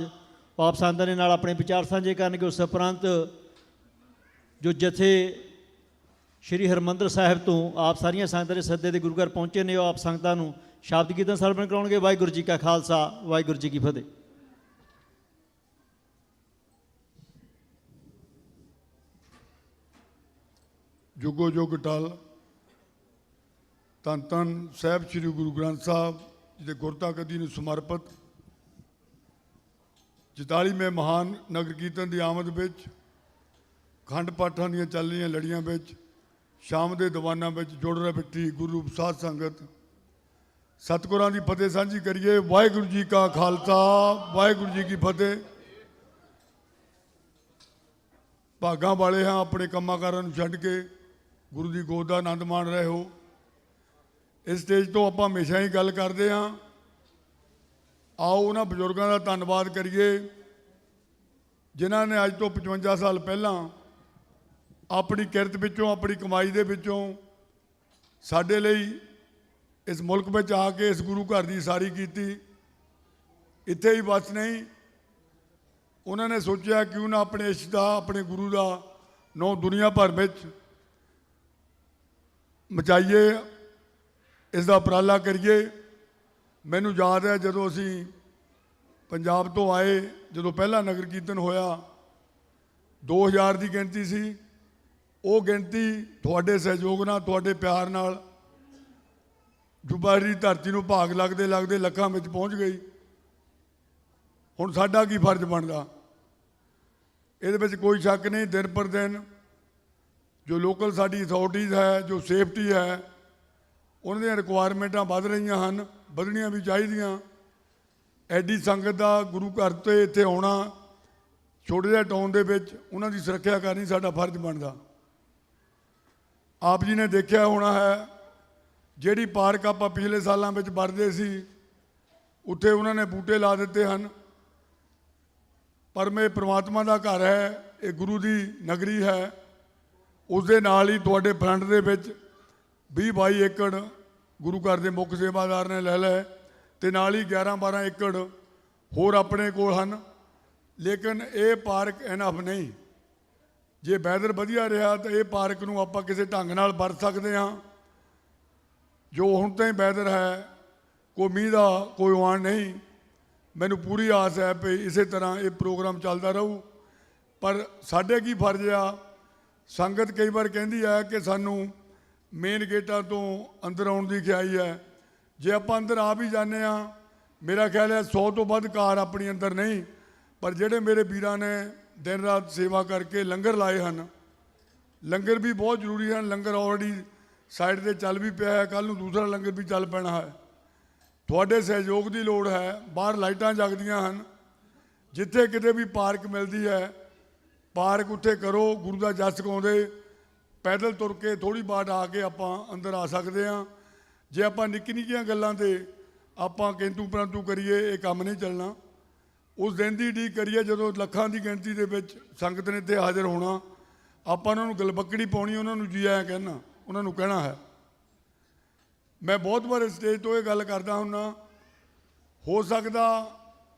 ਆਪ ਸੰਗਤਾਂ ਦੇ ਨਾਲ ਆਪਣੇ ਵਿਚਾਰ ਸਾਂਝੇ ਕਰਨਗੇ ਉਸ ਉਪਰੰਤ ਜੋ ਜਥੇ ਸ਼੍ਰੀ ਹਰਿਮੰਦਰ ਸਾਹਿਬ ਤੋਂ ਆਪ ਸਾਰੀਆਂ ਸੰਗਤਾਂ ਦੇ ਸੱਦੇ ਦੇ ਗੁਰੂ ਘਰ ਪਹੁੰਚੇ ਨੇ ਉਹ ਆਪ ਸੰਗਤਾਂ ਨੂੰ ਸ਼ਬਦ ਕੀਰਤਨ ਸਰਵਣ ਕਰਾਉਣਗੇ ਵਾਹਿਗੁਰੂ ਜੀ ਕਾ ਖਾਲਸਾ ਵਾਹਿਗੁਰੂ ਜੀ ਕੀ ਫਤਿਹ ਜੁਗੋ ਜੁਗ ਟਲ ਧੰਨ ਧੰਨ ਸਾਹਿਬ ਸ੍ਰੀ ਗੁਰੂ ਗ੍ਰੰਥ ਸਾਹਿਬ ਜੀ ਦੇ ਗੁਰਤਾ ਗੱਦੀ ਨੂੰ ਸਮਰਪਿਤ 44ਵੇਂ ਮਹਾਨ ਨਗਰ ਕੀਰਤਨ ਦੀ ਆਮਦ ਵਿੱਚ ਖੰਡ ਪਾਠਾਂ ਦੀਆਂ ਚੱਲ ਰਹੀਆਂ ਲੜੀਆਂ ਵਿੱਚ ਸ਼ਾਮ ਦੇ ਦੀਵਾਨਾਂ ਵਿੱਚ ਜੁੜ ਰਹੇ ਬਿੱਟੀ ਗੁਰੂ ਸਾਧ ਸੰਗਤ ਸਤਿਗੁਰਾਂ ਦੀ ਫਤਿਹ ਸਾਂਝੀ ਕਰੀਏ ਵਾਹਿਗੁਰੂ ਜੀ ਕਾ ਖਾਲਸਾ ਵਾਹਿਗੁਰੂ ਜੀ ਕੀ ਫਤਿਹ ਭਾਗਾਂ ਵਾਲੇ ਹਾਂ ਆਪਣੇ ਕੰਮਾਂ ਕਾਰਾਂ ਨੂੰ ਛੱਡ ਕੇ ਗੁਰੂ ਦੀ ਗੋਦ ਦਾ ਆਨੰਦ ਮਾਣ ਰਹੇ ਹੋ ਇਸ ਸਟੇਜ ਤੋਂ ਆਪਾਂ ਹਮੇਸ਼ਾ ਹੀ ਗੱਲ ਕਰਦੇ ਹਾਂ ਆਓ ਉਹਨਾਂ ਬਜ਼ੁਰਗਾਂ ਦਾ ਧੰਨਵਾਦ ਕਰੀਏ ਜਿਨ੍ਹਾਂ ਨੇ ਅੱਜ ਤੋਂ 55 ਸਾਲ ਪਹਿਲਾਂ ਆਪਣੀ ਕਿਰਤ ਵਿੱਚੋਂ ਆਪਣੀ ਕਮਾਈ ਦੇ ਵਿੱਚੋਂ ਸਾਡੇ ਲਈ ਇਸ ਮੁਲਕ ਵਿੱਚ ਆ ਕੇ ਇਸ ਗੁਰੂ ਘਰ ਦੀ ਸਾਰੀ ਕੀਤੀ ਇੱਥੇ ਹੀ ਬਸ ਨਹੀਂ ਉਹਨਾਂ ਨੇ ਸੋਚਿਆ ਕਿਉਂ ਨਾ ਆਪਣੇ ਇਸ਼ਟ ਦਾ ਆਪਣੇ ਗੁਰੂ ਦਾ ਨਾਂ ਦੁਨੀਆ ਭਰ ਵਿੱਚ ਮਚਾਈਏ ਇਸ ਦਾ ਉਪਰਾਲਾ ਕਰੀਏ ਮੈਨੂੰ ਯਾਦ ਹੈ ਜਦੋਂ ਅਸੀਂ ਪੰਜਾਬ ਤੋਂ ਆਏ ਜਦੋਂ ਪਹਿਲਾ ਨਗਰ ਕੀਰਤਨ ਹੋਇਆ 2000 ਦੀ ਗਿਣਤੀ ਸੀ ਉਹ ਗਿਣਤੀ ਤੁਹਾਡੇ ਸਹਿਯੋਗ ਨਾਲ, ਤੁਹਾਡੇ ਪਿਆਰ ਨਾਲ ਜੁਬਾਰੀ ਦੀ ਧਰਤੀ ਨੂੰ ਭਾਗ ਲੱਗਦੇ ਲੱਗਦੇ ਲੱਖਾਂ ਵਿੱਚ ਪਹੁੰਚ ਗਈ। ਹੁਣ ਸਾਡਾ ਕੀ ਫਰਜ਼ ਬਣਦਾ? ਇਹਦੇ ਵਿੱਚ ਕੋਈ ਸ਼ੱਕ ਨਹੀਂ, ਦਿਨ ਪਰ ਦਿਨ ਜੋ ਲੋਕਲ ਸਾਡੀ ਅਥਾਰਟੀਜ਼ ਹੈ, ਜੋ ਸੇਫਟੀ ਹੈ, ਉਹਨਾਂ ਦੀਆਂ ਰਿਕੁਆਇਰਮੈਂਟਾਂ ਵੱਧ ਰਹੀਆਂ ਹਨ, ਵਧਣੀਆਂ ਵੀ ਚਾਹੀਦੀਆਂ। ਐਡੀ ਸੰਗਤ ਦਾ ਗੁਰੂ ਘਰ ਤੇ ਇੱਥੇ ਆਉਣਾ, ਛੋਟੇ ਜਿਹੇ ਟਾਊਨ ਦੇ ਵਿੱਚ ਉਹਨਾਂ ਦੀ ਸੁਰੱਖਿਆ ਕਰਨੀ ਸਾਡਾ ਫਰਜ਼ ਬਣਦਾ। ਆਪ ਜੀ ਨੇ ਦੇਖਿਆ ਹੋਣਾ ਹੈ, ਜਿਹੜੀ ਪਾਰਕ ਆਪਾਂ ਪਿਛਲੇ ਸਾਲਾਂ ਵਿੱਚ ਵਰਤਦੇ ਸੀ, ਉੱਥੇ ਉਹਨਾਂ ਨੇ ਬੂਟੇ ਲਾ ਦਿੱਤੇ ਹਨ। ਪਰ ਇਹ ਪ੍ਰਮਾਤਮਾ ਦਾ ਘਰ ਹੈ, ਇਹ ਗੁਰੂ ਦੀ ਨਗਰੀ ਹੈ। ਉਸ ਦੇ ਨਾਲ ਹੀ ਤੁਹਾਡੇ ਫਰੰਟ ਦੇ ਵਿੱਚ 20-22 ਏਕੜ ਗੁਰੂ ਘਰ ਦੇ ਮੁੱਖ ਸੇਵਾਦਾਰ ਨੇ ਲੈ ਲਏ, ਤੇ ਨਾਲ ਹੀ 11-12 ਏਕੜ ਹੋਰ ਆਪਣੇ ਕੋਲ ਹਨ। ਲੇਕਿਨ ਇਹ ਪਾਰਕ ਇਨਫ ਨਹੀਂ। ਜੇ ਵੈਦਰ ਵਧੀਆ ਰਿਹਾ ਤਾਂ ਇਹ ਪਾਰਕ ਨੂੰ ਆਪਾਂ ਕਿਸੇ ਢੰਗ ਨਾਲ ਵਰਤ ਸਕਦੇ ਹਾਂ। ਜੋ ਹੁਣ ਤਾਈਂ ਵੈਦਰ ਹੈ, ਕੋਈ ਮੀਂਹ ਦਾ ਕੋਈ ਆਉਣ ਨਹੀਂ। ਮੈਨੂੰ ਪੂਰੀ ਆਸ ਹੈ ਵੀ ਇਸੇ ਤਰ੍ਹਾਂ ਇਹ ਪ੍ਰੋਗਰਾਮ ਚੱਲਦਾ ਰਹੂ। ਪਰ ਸਾਡੇ ਕੀ ਫਰਜ਼ ਆ? ਸੰਗਤ ਕਈ ਵਾਰ ਕਹਿੰਦੀ ਹੈ ਕਿ ਸਾਨੂੰ ਮੇਨ ਗੇਟਾਂ ਤੋਂ ਅੰਦਰ ਆਉਣ ਦੀ ਖਿਆਈ ਹੈ। ਜੇ ਆਪਾਂ ਅੰਦਰ ਆ ਵੀ ਜਾਂਦੇ ਹਾਂ, ਮੇਰਾ ਖਿਆਲ ਹੈ 100 ਤੋਂ ਵੱਧ ਕਾਰ ਆਪਣੀ ਅੰਦਰ ਨਹੀਂ। ਪਰ ਜਿਹੜੇ ਮੇਰੇ ਵੀਰਾਂ ਨੇ ਦਿਨ ਰਾਤ ਸੇਵਾ ਕਰਕੇ ਲੰਗਰ ਲਾਏ ਹਨ, ਲੰਗਰ ਵੀ ਬਹੁਤ ਜ਼ਰੂਰੀ ਹਨ। ਲੰਗਰ ਆਲਰੇਡੀ ਸਾਈਡ 'ਤੇ ਚੱਲ ਵੀ ਪਿਆ ਹੈ, ਕੱਲ੍ਹ ਨੂੰ ਦੂਸਰਾ ਲੰਗਰ ਵੀ ਚੱਲ ਪੈਣਾ ਹੈ। ਤੁਹਾਡੇ ਸਹਿਯੋਗ ਦੀ ਲੋੜ ਹੈ। ਬਾਹਰ ਲਾਈਟਾਂ ਜਗਦੀਆਂ ਹਨ, ਜਿੱਥੇ ਕਿਤੇ ਵੀ ਪਾਰਕ ਮਿਲਦੀ ਹੈ, ਪਾਰਕ ਉੱਥੇ ਕਰੋ। ਗੁਰੂ ਦਾ ਜਸ ਗਾਉਂਦੇ ਪੈਦਲ ਤੁਰ ਕੇ ਥੋੜ੍ਹੀ ਬਾਟ ਆ ਕੇ ਆਪਾਂ ਅੰਦਰ ਆ ਸਕਦੇ ਹਾਂ। ਜੇ ਆਪਾਂ ਨਿੱਕੀ ਨਿੱਕੀਆਂ ਗੱਲਾਂ 'ਤੇ ਆਪਾਂ ਕਿੰਤੂ ਪਰੰਤੂ ਕਰੀਏ, ਇਹ ਕੰਮ ਨਹੀਂ ਚੱਲਣਾ। ਉਸ ਦਿਨ ਦੀ ਉਡੀਕ ਕਰੀਏ ਜਦੋਂ ਲੱਖਾਂ ਦੀ ਗਿਣਤੀ ਦੇ ਵਿੱਚ ਸੰਗਤ ਨੇ ਇੱਥੇ ਹਾਜ਼ਰ ਹੋਣਾ। ਆਪਾਂ ਉਹਨਾਂ ਨੂੰ ਗਲਬੱਕੜੀ ਪਾਉਣੀ, ਉਹਨਾਂ ਨੂੰ ਜੀ ਆਇਆਂ ਕਹਿਣਾ, ਉਹਨਾਂ ਨੂੰ ਕਹਿਣਾ ਹੈ। ਮੈਂ ਬਹੁਤ ਵਾਰ ਸਟੇਜ ਤੋਂ ਇਹ ਗੱਲ ਕਰਦਾ ਹੁੰਦਾ, ਹੋ ਸਕਦਾ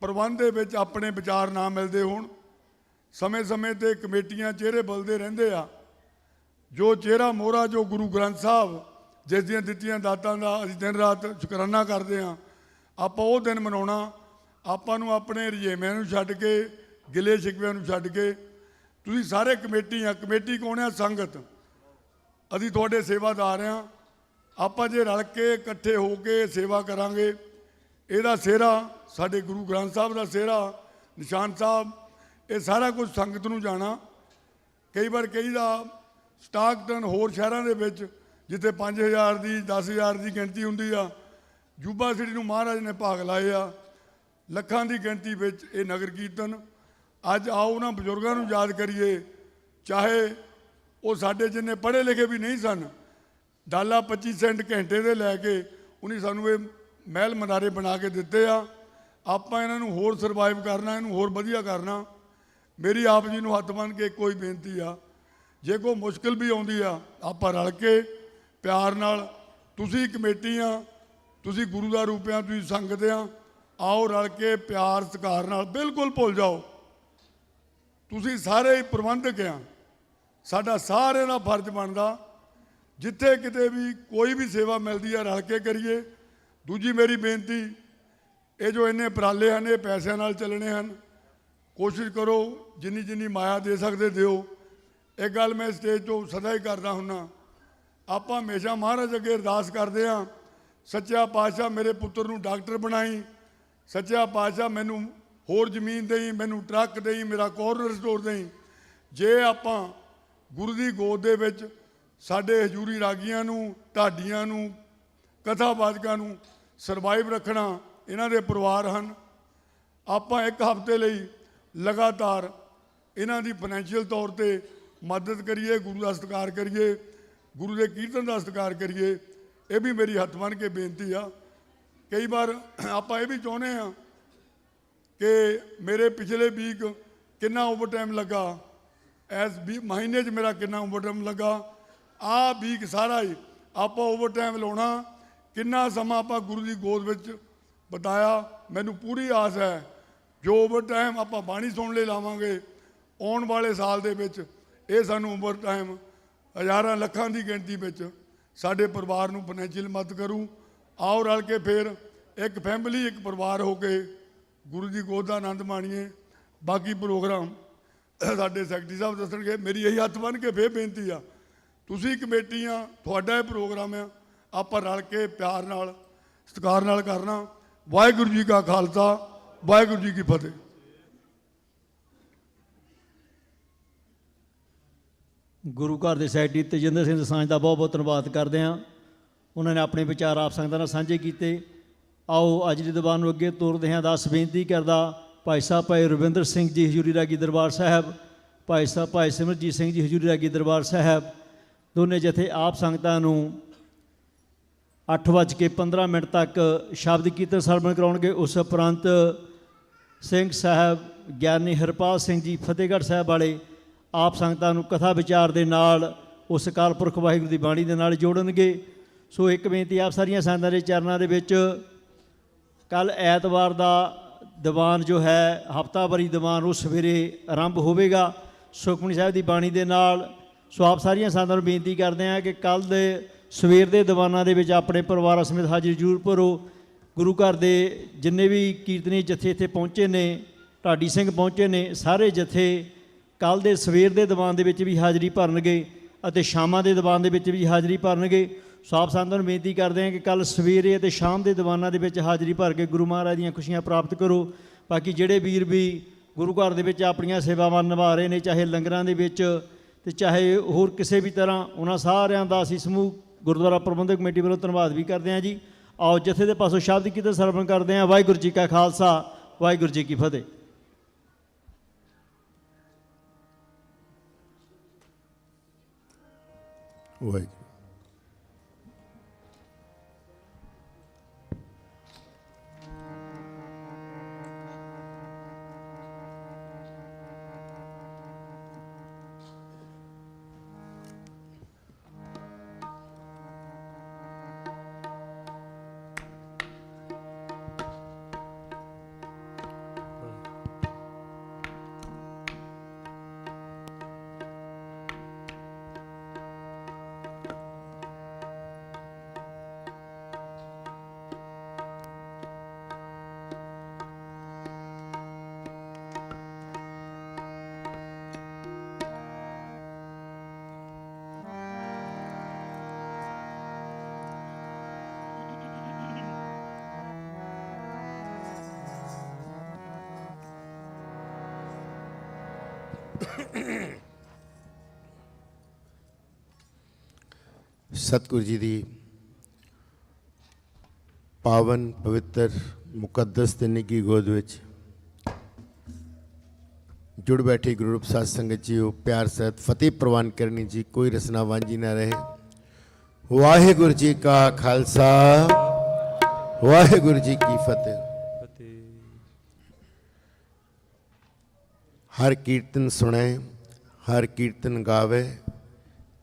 ਪ੍ਰਬੰਧ ਦੇ ਵਿੱਚ ਆਪਣੇ ਵਿਚਾਰ ਨਾ ਮਿਲਦੇ ਹੋਣ। ਸਮੇਂ ਸਮੇਂ 'ਤੇ ਕਮੇਟੀਆਂ ਚਿਹਰੇ ਬਦਲਦੇ ਰਹਿੰਦੇ ਆ। ਜੋ ਚਿਹਰਾ ਮੋਹਰਾ ਜੋ ਗੁਰੂ ਗ੍ਰੰਥ ਸਾਹਿਬ ਜਿਸ ਦੀਆਂ ਦਿੱਤੀਆਂ ਦਾਤਾਂ ਦਾ ਅਸੀਂ ਦਿਨ ਰਾਤ ਸ਼ੁਕਰਾਨਾ ਕਰਦੇ ਹਾਂ, ਆਪਾਂ ਉਹ ਦਿਨ ਮਨਾਉਣਾ। ਆਪਾਂ ਨੂੰ ਆਪਣੇ ਰੁਝੇਵਿਆਂ ਨੂੰ ਛੱਡ ਕੇ, ਗਿਲੇ ਸ਼ਿਕਵਿਆਂ ਨੂੰ ਛੱਡ ਕੇ, ਤੁਸੀਂ ਸਾਰੇ ਕਮੇਟੀ ਆ। ਕਮੇਟੀ ਕੌਣ ਆ? ਸੰਗਤ। ਅਸੀਂ ਤੁਹਾਡੇ ਸੇਵਾਦਾਰ ਹਾਂ। ਆਪਾਂ ਜੇ ਰਲ ਕੇ ਇਕੱਠੇ ਹੋ ਕੇ ਸੇਵਾ ਕਰਾਂਗੇ, ਇਹਦਾ ਸਿਹਰਾ ਸਾਡੇ ਗੁਰੂ ਗ੍ਰੰਥ ਸਾਹਿਬ ਦਾ ਸਿਹਰਾ, ਨਿਸ਼ਾਨ ਸਾਹਿਬ, ਇਹ ਸਾਰਾ ਕੁਝ ਸੰਗਤ ਨੂੰ ਜਾਣਾ। ਕਈ ਵਾਰ ਕਹੀਦਾ ਸਟਾਕਟਨ ਹੋਰ ਸ਼ਹਿਰਾਂ ਦੇ ਵਿੱਚ ਜਿੱਥੇ 5000 ਦੀ 10000 ਦੀ ਗਿਣਤੀ ਹੁੰਦੀ ਆ, ਜੂਬਾ ਸਿਟੀ ਨੂੰ ਮਹਾਰਾਜ ਨੇ ਭਾਗ ਲਾਏ ਆ ਲੱਖਾਂ ਦੀ ਗਿਣਤੀ ਵਿੱਚ ਇਹ ਨਗਰ ਕੀਰਤਨ। ਅੱਜ ਆਓ ਉਹਨਾਂ ਬਜ਼ੁਰਗਾਂ ਨੂੰ ਯਾਦ ਕਰੀਏ, ਚਾਹੇ ਉਹ ਸਾਡੇ ਜਿੰਨੇ ਪੜ੍ਹੇ ਲਿਖੇ ਵੀ ਨਹੀਂ ਸਨ। ਡਾਲਾ 25 ਸੈਂਟ ਘੰਟੇ ਦੇ ਲੈ ਕੇ ਉਹਨੇ ਸਾਨੂੰ ਇਹ ਮਹਿਲ ਮਨਾਰੇ ਬਣਾ ਕੇ ਦਿੱਤੇ ਆ। ਆਪਾਂ ਇਹਨਾਂ ਨੂੰ ਹੋਰ ਸਰਵਾਈਵ ਕਰਨਾ, ਇਹਨੂੰ ਹੋਰ ਵਧੀਆ ਕਰਨਾ। ਮੇਰੀ ਆਪ ਜੀ ਨੂੰ ਹੱਥ ਬੰਨ੍ਹ ਕੇ ਕੋਈ ਬੇਨਤੀ ਆ, ਜੇ ਕੋਈ ਮੁਸ਼ਕਿਲ ਵੀ ਆਉਂਦੀ ਆ, ਆਪਾਂ ਰਲ ਕੇ ਪਿਆਰ ਨਾਲ, ਤੁਸੀਂ ਕਮੇਟੀ ਆ, ਤੁਸੀਂ ਗੁਰੂ ਦਾ ਰੂਪ ਆ, ਤੁਸੀਂ ਸੰਗਤ ਆ, ਆਓ ਰਲ ਕੇ ਪਿਆਰ ਸਤਿਕਾਰ ਨਾਲ। ਬਿਲਕੁਲ ਭੁੱਲ ਜਾਓ, ਤੁਸੀਂ ਸਾਰੇ ਹੀ ਪ੍ਰਬੰਧਕ ਆ। ਸਾਡਾ ਸਾਰਿਆਂ ਦਾ ਫਰਜ਼ ਬਣਦਾ, ਜਿੱਥੇ ਕਿਤੇ ਵੀ ਕੋਈ ਵੀ ਸੇਵਾ ਮਿਲਦੀ ਆ ਰਲ ਕੇ ਕਰੀਏ। ਦੂਜੀ ਮੇਰੀ ਬੇਨਤੀ, ਇਹ ਜੋ ਇੰਨੇ ਉਪਰਾਲੇ ਹਨ, ਇਹ ਪੈਸਿਆਂ ਨਾਲ ਚੱਲਣੇ ਹਨ। ਕੋਸ਼ਿਸ਼ ਕਰੋ ਜਿੰਨੀ ਜਿੰਨੀ ਮਾਇਆ ਦੇ ਸਕਦੇ ਦਿਓ। ਇੱਕ ਗੱਲ ਮੈਂ ਸਟੇਜ ਤੋਂ ਸਦਾ ਹੀ ਕਰਦਾ ਹੁੰਦਾ, ਆਪਾਂ ਹਮੇਸ਼ਾ ਮਹਾਰਾਜ ਅੱਗੇ ਅਰਦਾਸ ਕਰਦੇ ਹਾਂ, ਸੱਚਾ ਪਾਤਸ਼ਾਹ ਮੇਰੇ ਪੁੱਤਰ ਨੂੰ ਡਾਕਟਰ ਬਣਾਈ, ਸੱਚਾ ਪਾਤਸ਼ਾਹ ਮੈਨੂੰ ਹੋਰ ਜ਼ਮੀਨ ਦੇਈ, ਮੈਨੂੰ ਟਰੱਕ ਦੇਈ, ਮੇਰਾ ਕਾਰਨਰ ਸਟੋਰ ਦੇਈ। ਜੇ ਆਪਾਂ ਗੁਰੂ ਦੀ ਗੋਦ ਦੇ ਵਿੱਚ ਸਾਡੇ ਹਜ਼ੂਰੀ ਰਾਗੀਆਂ ਨੂੰ, ਢਾਡੀਆਂ ਨੂੰ, ਕਥਾਵਾਚਕਾਂ ਨੂੰ ਸਰਵਾਈਵ ਰੱਖਣਾ, ਇਹਨਾਂ ਦੇ ਪਰਿਵਾਰ ਹਨ। ਆਪਾਂ ਇੱਕ ਹਫ਼ਤੇ ਲਈ ਲਗਾਤਾਰ ਇਹਨਾਂ ਦੀ ਫਾਈਨੈਂਸ਼ੀਅਲ ਤੌਰ 'ਤੇ ਮਦਦ ਕਰੀਏ, ਗੁਰੂ ਦਾ ਸਤਿਕਾਰ ਕਰੀਏ, ਗੁਰੂ ਦੇ ਕੀਰਤਨ ਦਾ ਸਤਿਕਾਰ ਕਰੀਏ। ਇਹ ਵੀ ਮੇਰੀ ਹੱਥ ਬੰਨ੍ਹ ਕੇ ਬੇਨਤੀ ਆ। ਕਈ ਵਾਰ ਆਪਾਂ ਇਹ ਵੀ ਚਾਹੁੰਦੇ ਹਾਂ ਕਿ ਮੇਰੇ ਪਿਛਲੇ ਵੀਕ ਕਿੰਨਾ ਓਵਰਟਾਈਮ ਲੱਗਾ, ਐਸ ਮਹੀਨੇ 'ਚ ਮੇਰਾ ਕਿੰਨਾ ਓਵਰਟਾਈਮ ਲੱਗਾ, ਆਹ ਵੀਕ ਸਾਰਾ ਹੀ ਆਪਾਂ ਓਵਰਟਾਈਮ ਲਾਉਣਾ। ਕਿੰਨਾ ਸਮਾਂ ਆਪਾਂ ਗੁਰੂ ਦੀ ਗੋਦ ਵਿੱਚ ਬਿਤਾਇਆ। ਮੈਨੂੰ ਪੂਰੀ ਆਸ ਹੈ ਜੋ ਓਵਰਟਾਈਮ ਆਪਾਂ ਬਾਣੀ ਸੁਣਨ ਲਈ ਲਾਵਾਂਗੇ, ਆਉਣ ਵਾਲੇ ਸਾਲ ਦੇ ਵਿੱਚ ਇਹ ਸਾਨੂੰ ਓਵਰਟਾਈਮ ਹਜ਼ਾਰਾਂ ਲੱਖਾਂ ਦੀ ਗਿਣਤੀ ਵਿੱਚ ਸਾਡੇ ਪਰਿਵਾਰ ਨੂੰ ਫਾਈਨੈਂਸ਼ੀਅਲ ਮਦਦ ਕਰੂ। ਆਓ ਰਲ ਕੇ ਫਿਰ ਇੱਕ ਫੈਮਿਲੀ, ਇੱਕ ਪਰਿਵਾਰ ਹੋ ਕੇ ਗੁਰੂ ਦੀ ਗੋਦ ਦਾ ਆਨੰਦ ਮਾਣੀਏ। ਬਾਕੀ ਪ੍ਰੋਗਰਾਮ ਸਾਡੇ ਸੈਕਟਰੀ ਸਾਹਿਬ ਦੱਸਣਗੇ। ਮੇਰੀ ਇਹੀ ਹੱਥ ਬੰਨ੍ਹ ਕੇ ਫਿਰ ਬੇਨਤੀ ਆ, ਤੁਸੀਂ ਕਮੇਟੀਆਂ, ਤੁਹਾਡਾ ਇਹ ਪ੍ਰੋਗਰਾਮ ਆ, ਆਪਾਂ ਰਲ ਕੇ ਪਿਆਰ ਨਾਲ ਸਤਿਕਾਰ ਨਾਲ ਕਰਨਾ। ਵਾਹਿਗੁਰੂ ਜੀ ਕਾ ਖਾਲਸਾ, ਵਾਹਿਗੁਰੂ ਜੀ ਕੀ ਫਤਿਹ। ਗੁਰੂ ਘਰ ਦੇ ਸੈਕਟਰੀ ਤੇਜਿੰਦਰ ਸਿੰਘ ਦਸਾਂਝ ਦਾ ਬਹੁਤ ਬਹੁਤ ਧੰਨਵਾਦ ਕਰਦੇ ਹਾਂ। ਉਹਨਾਂ ਨੇ ਆਪਣੇ ਵਿਚਾਰ ਆਪ ਸੰਗਤਾਂ ਨਾਲ ਸਾਂਝੇ ਕੀਤੇ। ਆਓ ਅੱਜ ਦੀ ਦੀਵਾਨ ਨੂੰ ਅੱਗੇ ਤੋਰਦੇ ਹਾਂ। ਦਾਸ ਬੇਨਤੀ ਕਰਦਾ ਭਾਈ ਸਾਹਿਬ ਭਾਈ ਰਵਿੰਦਰ ਸਿੰਘ ਜੀ ਹਜ਼ੂਰੀ ਰਾਗੀ ਦਰਬਾਰ ਸਾਹਿਬ, ਭਾਈ ਸਾਹਿਬ ਭਾਈ ਸਿਮਰਜੀਤ ਸਿੰਘ ਜੀ ਹਜ਼ੂਰੀ ਰਾਗੀ ਦਰਬਾਰ ਸਾਹਿਬ, ਦੋਨੇ ਜਥੇ ਆਪ ਸੰਗਤਾਂ ਨੂੰ 8:15 ਤੱਕ ਸ਼ਬਦ ਕੀਰਤਨ ਸਰਵਣ ਕਰਾਉਣਗੇ। ਉਸ ਉਪਰੰਤ ਸਿੰਘ ਸਾਹਿਬ ਗਿਆਨੀ ਹਰਪਾਲ ਸਿੰਘ ਜੀ ਫਤਿਹਗੜ੍ਹ ਸਾਹਿਬ ਵਾਲੇ ਆਪ ਸੰਗਤਾਂ ਨੂੰ ਕਥਾ ਵਿਚਾਰ ਦੇ ਨਾਲ ਉਸ ਅਕਾਲ ਪੁਰਖ ਵਾਹਿਗੁਰੂ ਦੀ ਬਾਣੀ ਦੇ ਨਾਲ ਜੋੜਨਗੇ। ਸੋ ਇੱਕ ਬੇਨਤੀ ਆਪ ਸਾਰੀਆਂ ਸੰਗਤਾਂ ਦੇ ਚਰਨਾਂ ਦੇ ਵਿੱਚ, ਕੱਲ੍ਹ ਐਤਵਾਰ ਦਾ ਦੀਵਾਨ ਜੋ ਹੈ ਹਫ਼ਤਾਵਾਰੀ ਦੀਵਾਨ ਉਹ ਸਵੇਰੇ ਆਰੰਭ ਹੋਵੇਗਾ ਸੁਖਮਨੀ ਸਾਹਿਬ ਦੀ ਬਾਣੀ ਦੇ ਨਾਲ। ਸੋ ਆਪ ਸਾਰੀਆਂ ਸੰਗਤਾਂ ਨੂੰ ਬੇਨਤੀ ਕਰਦੇ ਹਾਂ ਕਿ ਕੱਲ੍ਹ ਦੇ ਸਵੇਰ ਦੇ ਦੀਵਾਨਾਂ ਦੇ ਵਿੱਚ ਆਪਣੇ ਪਰਿਵਾਰਾਂ ਸਮੇਤ ਹਾਜ਼ਰੀ ਜ਼ਰੂਰ ਭਰੋ। ਗੁਰੂ ਘਰ ਦੇ ਜਿੰਨੇ ਵੀ ਕੀਰਤਨੀ ਜਥੇ ਇੱਥੇ ਪਹੁੰਚੇ ਨੇ, ਢਾਡੀ ਸਿੰਘ ਪਹੁੰਚੇ ਨੇ, ਸਾਰੇ ਜਥੇ ਕੱਲ੍ਹ ਦੇ ਸਵੇਰ ਦੇ ਦੀਵਾਨ ਦੇ ਵਿੱਚ ਵੀ ਹਾਜ਼ਰੀ ਭਰਨਗੇ ਅਤੇ ਸ਼ਾਮਾਂ ਦੇ ਦੀਵਾਨ ਦੇ ਵਿੱਚ ਵੀ ਹਾਜ਼ਰੀ ਭਰਨਗੇ। ਸੋ ਆਪ ਸੰਗਤਾਂ ਨੂੰ ਬੇਨਤੀ ਕਰਦੇ ਹਾਂ ਕਿ ਕੱਲ੍ਹ ਸਵੇਰੇ ਅਤੇ ਸ਼ਾਮ ਦੇ ਦੀਵਾਨਾਂ ਦੇ ਵਿੱਚ ਹਾਜ਼ਰੀ ਭਰ ਕੇ ਗੁਰੂ ਮਹਾਰਾਜ ਦੀਆਂ ਖੁਸ਼ੀਆਂ ਪ੍ਰਾਪਤ ਕਰੋ। ਬਾਕੀ ਜਿਹੜੇ ਵੀਰ ਵੀ ਗੁਰੂ ਘਰ ਦੇ ਵਿੱਚ ਆਪਣੀਆਂ ਸੇਵਾਵਾਂ ਨਿਭਾ ਰਹੇ ਨੇ, ਚਾਹੇ ਲੰਗਰਾਂ ਦੇ ਵਿੱਚ ਅਤੇ ਚਾਹੇ ਹੋਰ ਕਿਸੇ ਵੀ ਤਰ੍ਹਾਂ, ਉਹਨਾਂ ਸਾਰਿਆਂ ਦਾ ਅਸੀਂ ਸਮੂਹ ਗੁਰਦੁਆਰਾ ਪ੍ਰਬੰਧਕ ਕਮੇਟੀ ਵੱਲੋਂ ਧੰਨਵਾਦ ਵੀ ਕਰਦੇ ਹਾਂ ਜੀ। ਆਓ ਜਥੇ ਦੇ ਪਾਸੋਂ ਸ਼ਬਦ ਕੀਰਤਨ ਸਰਵਣ ਕਰਦੇ ਹਾਂ। ਵਾਹਿਗੁਰੂ ਜੀ ਕਾ ਖਾਲਸਾ, ਵਾਹਿਗੁਰੂ ਜੀ ਕੀ ਫਤਿਹ। ਵਾਹਿਗੁਰੂ। ਸਤਿਗੁਰੂ ਜੀ ਦੀ ਪਾਵਨ ਪਵਿੱਤਰ ਮੁਕੱਦਸ ਤੇ ਨਿੱਘੀ ਗੋਦ ਵਿੱਚ ਜੁੜ ਬੈਠੀ ਗੁਰੂ ਰੂਪ ਸਾਧ ਸੰਗਤ ਜੀਓ, ਪਿਆਰ ਸਹਿਤ ਫਤਿਹ ਪ੍ਰਵਾਨ ਕਰਨੀ ਜੀ। ਕੋਈ ਰਸਨਾ ਵਾਂਝੀ ਨਾ ਰਹੇ। ਵਾਹਿਗੁਰੂ ਜੀ ਕਾ ਖਾਲਸਾ, ਵਾਹਿਗੁਰੂ ਜੀ ਕੀ ਫਤਿਹ। ਹਰ ਕੀਰਤਨ ਸੁਣੇ, ਹਰ ਕੀਰਤਨ ਗਾਵੇ,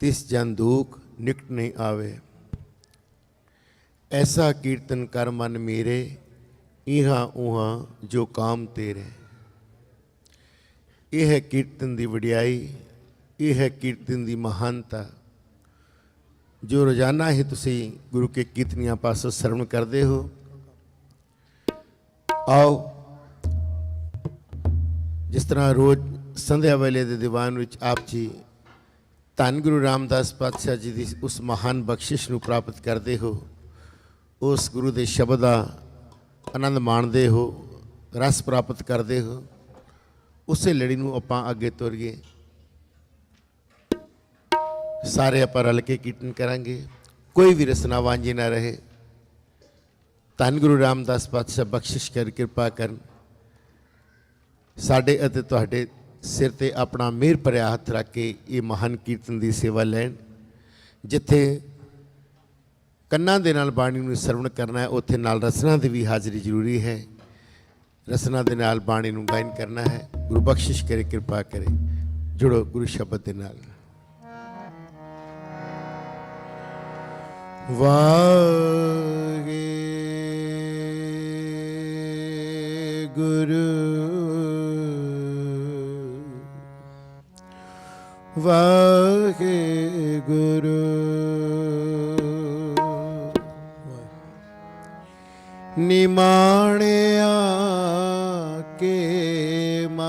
ਤਿਸ ਜਨ ਦੁਖ ਨਿਕਟ ਨਹੀਂ ਆਵੇ। ਐਸਾ ਕੀਰਤਨ ਕਰ ਮਨ ਮੇਰੇ, ਇਹਾਂ ਉਹਾਂ ਜੋ ਕਾਮ ਤੇਰੇ। ਇਹ ਹੈ ਕੀਰਤਨ ਦੀ ਵਡਿਆਈ, ਇਹ ਹੈ ਕੀਰਤਨ ਦੀ ਮਹਾਨਤਾ ਜੋ ਰੋਜ਼ਾਨਾ ਹੀ ਤੁਸੀਂ ਗੁਰੂ ਕੇ ਕੀਰਤਨੀਆਂ ਪਾਸੋਂ ਸਰਵਣ ਕਰਦੇ ਹੋ। ਆਓ ਜਿਸ ਤਰ੍ਹਾਂ ਰੋਜ਼ ਸੰਧਿਆ ਵੇਲੇ ਦੇ ਦੀਵਾਨ ਵਿੱਚ ਆਪ ਜੀ ਧੰਨ ਗੁਰੂ ਰਾਮਦਾਸ ਪਾਤਸ਼ਾਹ ਜੀ ਦੀ ਉਸ ਮਹਾਨ ਬਖਸ਼ਿਸ਼ ਨੂੰ ਪ੍ਰਾਪਤ ਕਰਦੇ ਹੋ, ਉਸ ਗੁਰੂ ਦੇ ਸ਼ਬਦ ਦਾ ਆਨੰਦ ਮਾਣਦੇ ਹੋ, ਰਸ ਪ੍ਰਾਪਤ ਕਰਦੇ ਹੋ। ਉਸੇ ਲੜੀ ਨੂੰ ਆਪਾਂ ਅੱਗੇ ਤੋਰੀਏ। ਸਾਰੇ ਆਪਾਂ ਰਲ ਕੇ ਕੀਰਤਨ ਕਰਾਂਗੇ, ਕੋਈ ਵੀ ਰਸਨਾ ਵਾਂਝੀ ਨਾ ਰਹੇ। ਧੰਨ ਗੁਰੂ ਰਾਮਦਾਸ ਪਾਤਸ਼ਾਹ ਬਖਸ਼ਿਸ਼ ਕਰ, ਕਿਰਪਾ ਕਰਨ, ਸਾਡੇ ਅਤੇ ਤੁਹਾਡੇ ਸਿਰ ਤੇ ਆਪਣਾ ਮਿਹਰ ਭਰਿਆ ਹੱਥ ਰੱਖ ਕੇ ਇਹ ਮਹਾਨ ਕੀਰਤਨ ਦੀ ਸੇਵਾ ਲੈਣ। ਜਿੱਥੇ ਕੰਨਾਂ ਦੇ ਨਾਲ ਬਾਣੀ ਨੂੰ ਸਰਵਣ ਕਰਨਾ ਹੈ, ਉੱਥੇ ਨਾਲ ਰਸਨਾ ਦੀ ਵੀ ਹਾਜ਼ਰੀ ਜ਼ਰੂਰੀ ਹੈ। ਰਸਨਾ ਦੇ ਨਾਲ ਬਾਣੀ ਨੂੰ ਗਾਇਨ ਕਰਨਾ ਹੈ। ਗੁਰੂ ਬਖਸ਼ਿਸ਼ ਕਰੇ, ਕਿਰਪਾ ਕਰੇ। ਜੁੜੋ ਗੁਰੂ ਸ਼ਬਦ ਦੇ ਨਾਲ। ਵਾਹਿਗੁਰੂ ਵਾਹਿਗੁਰੂ ਨਿਮਾਣਿਆ ਕੇ ਮਾਂ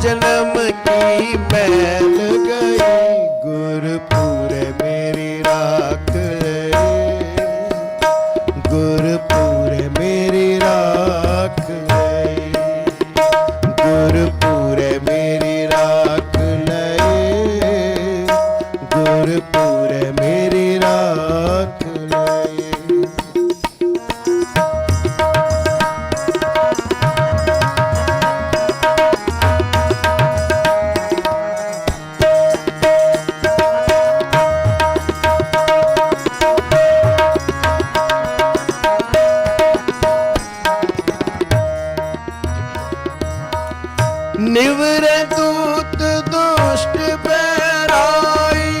जन्म की मैल गई, गुरपुरे मेरी राख गई, गुरपुरे मेरी राख गई, गुरपुरे मेरी राख लई, गुरपुरे मेरी राख लई। निवरे दूत दुष्ट बैराई,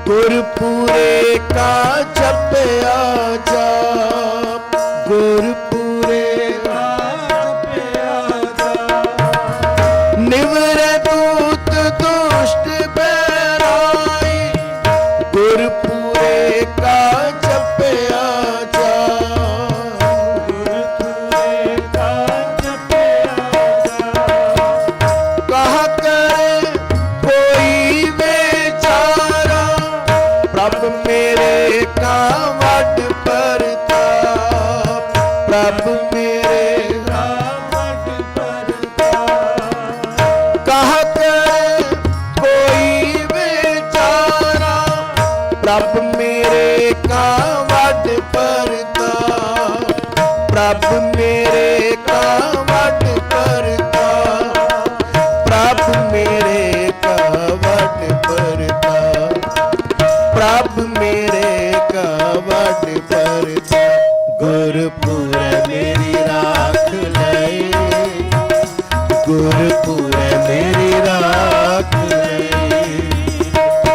गुरपुरे का जपया जाप, गुरपुरे का जपया जाप। निवरे दूत दुष्ट बैराई, गुरपुरे का जपया जाप, गुरपुरे का जपया जाप। कहा करे कोई बेचारा, प्रभु मेरे का वड परताप, प्रभु मेरे का वड परताप। कहा करे कोई बेचारा, प्रभु मेरे का वड परताप, प्रभु मेरे का वड परताप, प्रभु मेरे का वड परताप, प्रभु मेरे का वड परताप। गुरपुरे मेरी राख लई, गुरपुरे मेरी राख लई,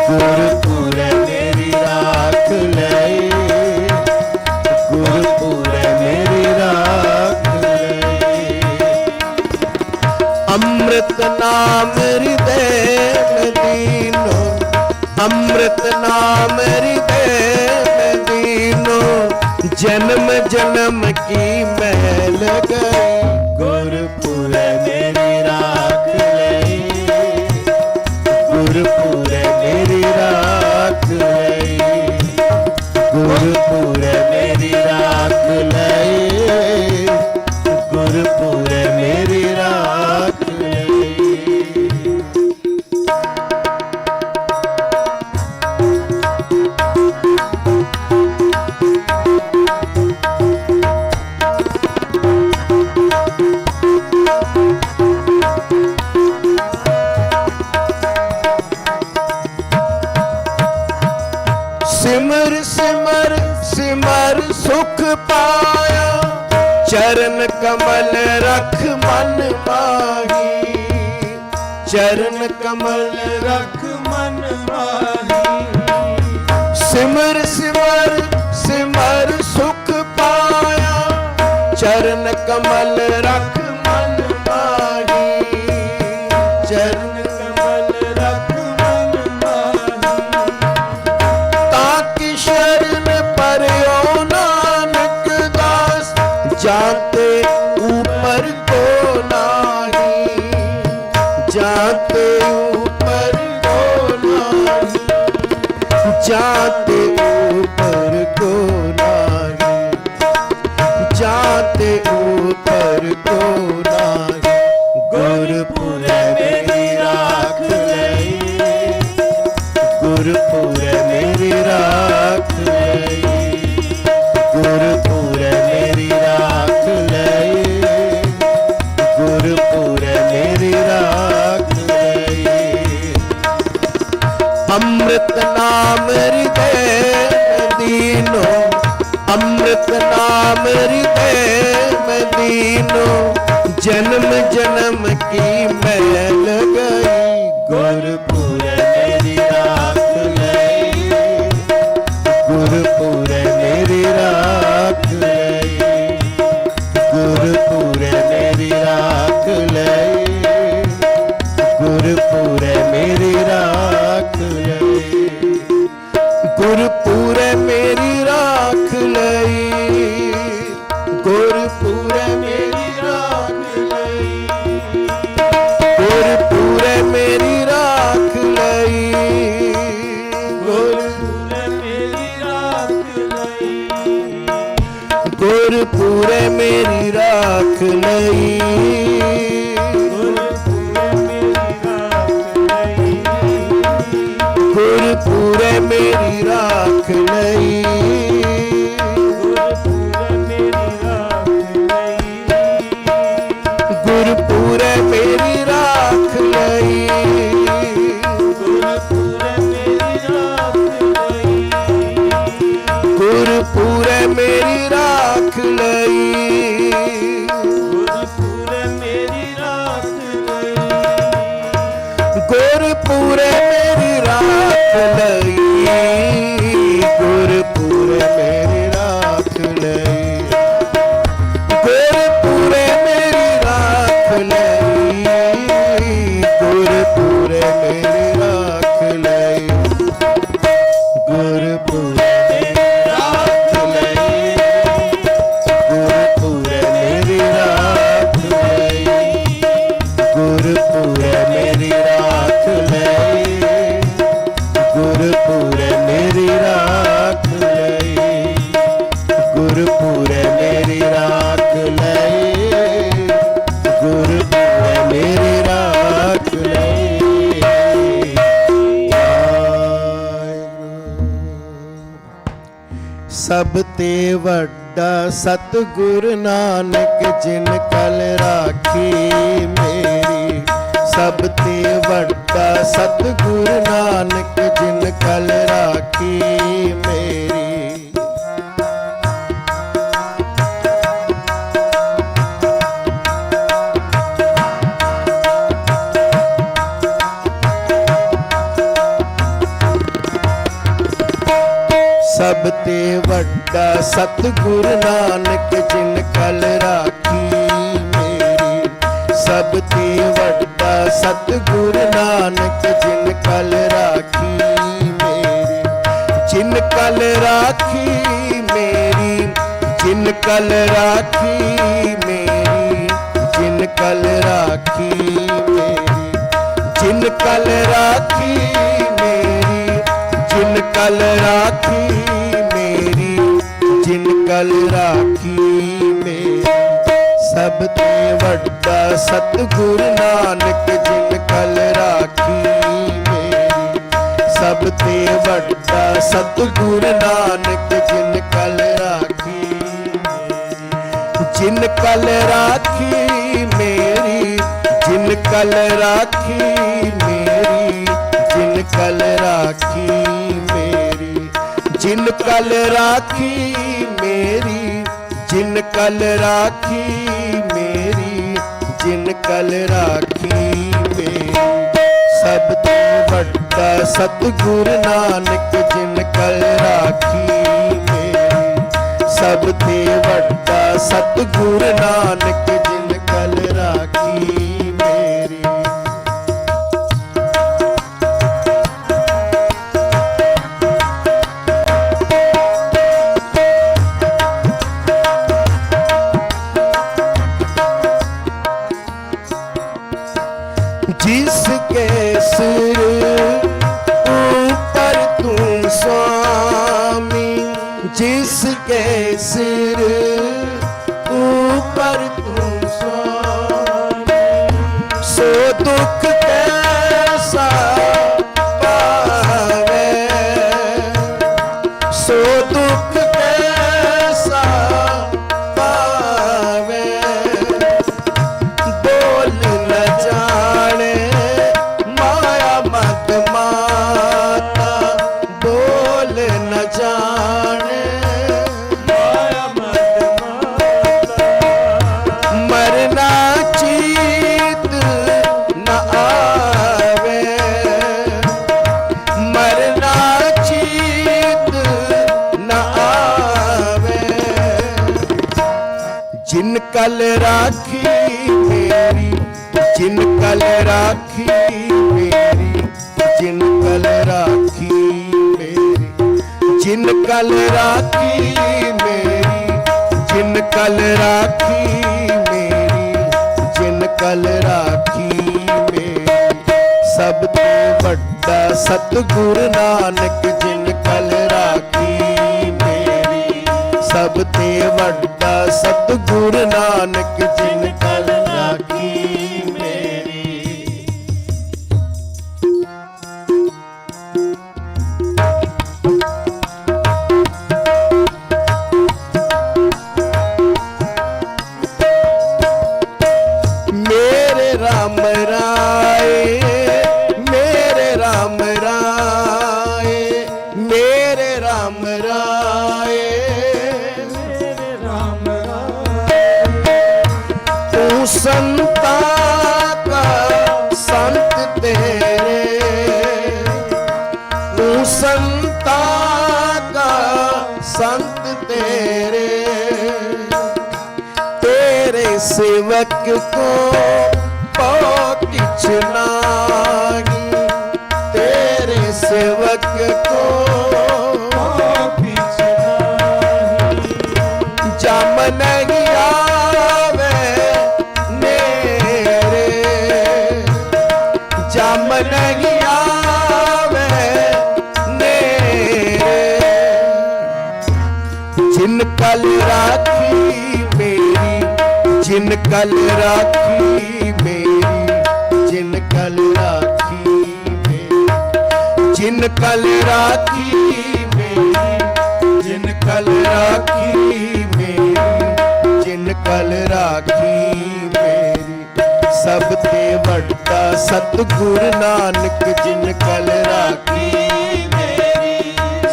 गुरपुरे मेरी राख लई, गुरपुरे मेरी राख लई। अमृत नाम हृदय में दीनो, अमृत नाम हृदय में दीनो, जन्म जन्म की मैल गई, गुरपुरे मेरी राख लई, गुरपुरे मेरी राख लई, गुरपुरे मेरी राख लई, गुरपुरे मेरी राख लई। सिमर सिमर सिमर सुख पाया, चरण कमल रख मन माही, चरण कमल रख मन माही। सिमर सिमर सिमर सुख पाया, चरण कमल रख मन माही, चरण कमल रख मन माही। ताकि शरण पर्यो नानक दास, जाते ऊपर को नाही, जाते ऊपर को नाही, जाते ऊपर को नाही, जाते ऊपर को नाही। गुरपुरे मेरी राख लई, गुरपुरे मेरी राख लई, गुरपुरे मेरी राख लई, गुरपुरे मेरी राख लई। अमृत नाम हृदय में दीनो, अमृत नाम हृदय में दीनो, जन्म जन्म की मैल गई, गुरपुरे मेरी राख लई, गुरपुरे मेरी राख लई, गुरपुरे मेरी राख लई, गुरपुरे मेरी राख लई, गुरपुरे मेरी राख लई, गुरपुरे मेरी राख लई, गुरपुरे ਗੁਰਪੂਰੇ ਮੇਰੀ ਰਾਖ ਲਈ, ਗੁਰਪੂਰੇ ਮੇਰੀ ਰਾਖ ਲਈ, ਗੁਰਪੂਰੇ ਮੇਰੀ ਰਾਖ ਲਈ, ਗੁਰਪੂਰੇ ਮੇਰੀ ਰਾਖ ਲਈ, ਗੁਰਪੂਰੇ ਮੇਰੀ ਰਾਖ ਲਈ, ਗੁਰਪੂਰੇ ਮੇਰੀ ਰਾਖ ਲਈ, ਗੁਰਪੂਰੇ ਮੇਰੀ ਰਾਖ ਲਈ, ਗੁਰਪੂਰੇ ਰਾਖ ਲਈ, ਗੁਰਪੂਰੇ ਮੇਰੀ ਰਾਖ ਲਈ, ਗੁਰਪੂਰੇ ਮੇਰੀ ਰਾਖ ਲਈ, ਗੁਰਪੂਰੇ ਮੇਰੀ ਰਾਖ ਲਈ, ਗੁਰਪੂਰੇ ਮੇਰੀ ਰਾਖ ਲਈ, ਗੁਰਪੂਰੇ ਮੇਰੀ ਰਾਖ ਲਈ। ਸਭ ਤੇ ਵੱਡਾ ਸਤਿਗੁਰ ਨਾਨਕ ਜਿਨ ਕਲ ਰਾਖੀ ਮੇਰੀ, ਸਭ ਤੇ ਵੱਡਾ ਸਤਿਗੁਰ ਨਾਨਕ ਜਿਨ ਕਲ ਰਾਖੀ ਮੇਰੀ। ਸਭ ਤੇ ਵੱਡਾ ਸਤਿਗੁਰ ਨਾਨਕ ਜਿਨ ਕਲ ਰਾਖੀ ਮੇਰੀ, ਸਭ ਤੇ ਵੱਡਾ ਸਤਿਗੁਰ ਨਾਨਕ ਜਿਨ ਕਲ ਰਾਖੀ ਮੇਰੀ, ਜਿਨ ਕਲ ਰਾਖੀ ਮੇਰੀ, ਜਿਨ ਕਲ ਰਾਖੀ ਮੇਰੀ, ਜਿਨ ਕਲ ਰਾਖੀ ਮੇਰੀ, ਜਿਨ ਕਲ ਰਾਖੀ ਮੇਰੀ, ਜਿਨ ਕਲ ਰਾਖੀ ਮੇਰੀ, ਜਿਨ ਕਲ ਰਾਖੀ ਮੇਰੀ। ਸਭ ਤੇ ਵੱਡਾ ਸਤਿਗੁਰ ਨਾਨਕ ਜਿਨ ਕਲ ਰਾਖੀ ਮੇਰੀ, ਸਭ ਤੇ ਵੱਡਾ ਸਤਿਗੁਰ ਨਾਨਕ ਜਿਨ ਕਲ ਰਾਖੀ ਮੇਰੀ, ਜਿਨ ਕਲ ਰਾਖੀ ਮੇਰੀ, ਜਿਨ ਕਲ ਰਾਖੀ ਮੇਰੀ, ਜਿਨ ਕਲ ਰਾਖੀ ਮੇਰੀ, ਜਿਨ ਕਲ ਰਾਖੀ ਮੇਰੀ, ਜਿਨ ਕਲ ਰਾਖੀ ਮੇਰੀ, ਜਿਨ ਕਲ ਰਾਖੀ ਮੇਰੀ। ਸਭ ਤੋਂ ਵੱਡਾ ਸਤਿਗੁਰ ਨਾਨਕ ਜਿਨ ਕਲ ਰਾਖੀ ਮੇਰੀ, ਸਭ ਤੇ ਵੱਡਾ ਸਤਿਗੁਰ ਨਾਨਕ ਜਿਨ ਕਲ ਰਾਖੀ ਮੇਰੀ। जिसके सिर ऊपर तुम स्वामी, जिसके सिर ऊपर तुम स्वामी, सो दुख कैसा पावे, सो दुख कैसा पावे, बोल न जाने माया मत माता, बोल न जाने माया मत माता, मरना चीत न आवे, मरना चीत न आवे। जिन कल राखी मेरी, जिन कल राखी मेरी, जिन कल राखी मेरी, जिन कल राखी मेरी, जिन कल राखी मेरी, जिन कल राखी मेरी। सब तो ਵੱਡਾ ਸਤਿਗੁਰ ਨਾਨਕ ਜਿਨ ਕਲ ਰਾਖੀ ਮੇਰੀ, ਸਭ ਤੇ ਵੱਡਾ ਸਤਿਗੁਰ ਨਾਨਕ ਜਿਨ ਕਲ ਰਾਖੀ ਮੇਰੀ। सेवक को पौ किछ नागी, तेरे सेवक को पौ किछ नागी। जम नहीं आवे नेरे, जम नहीं आवे नेरे। जिन कल राखी मेरी, जिन कल राखी मेरी, जिन कल राखी मेरी, जिन कल राखी मेरी, जिन कल राखी मेरी, जिन कल राखी मेरी। सब ते वड्डा सतगुर नानक जिन कल राखी मेरी,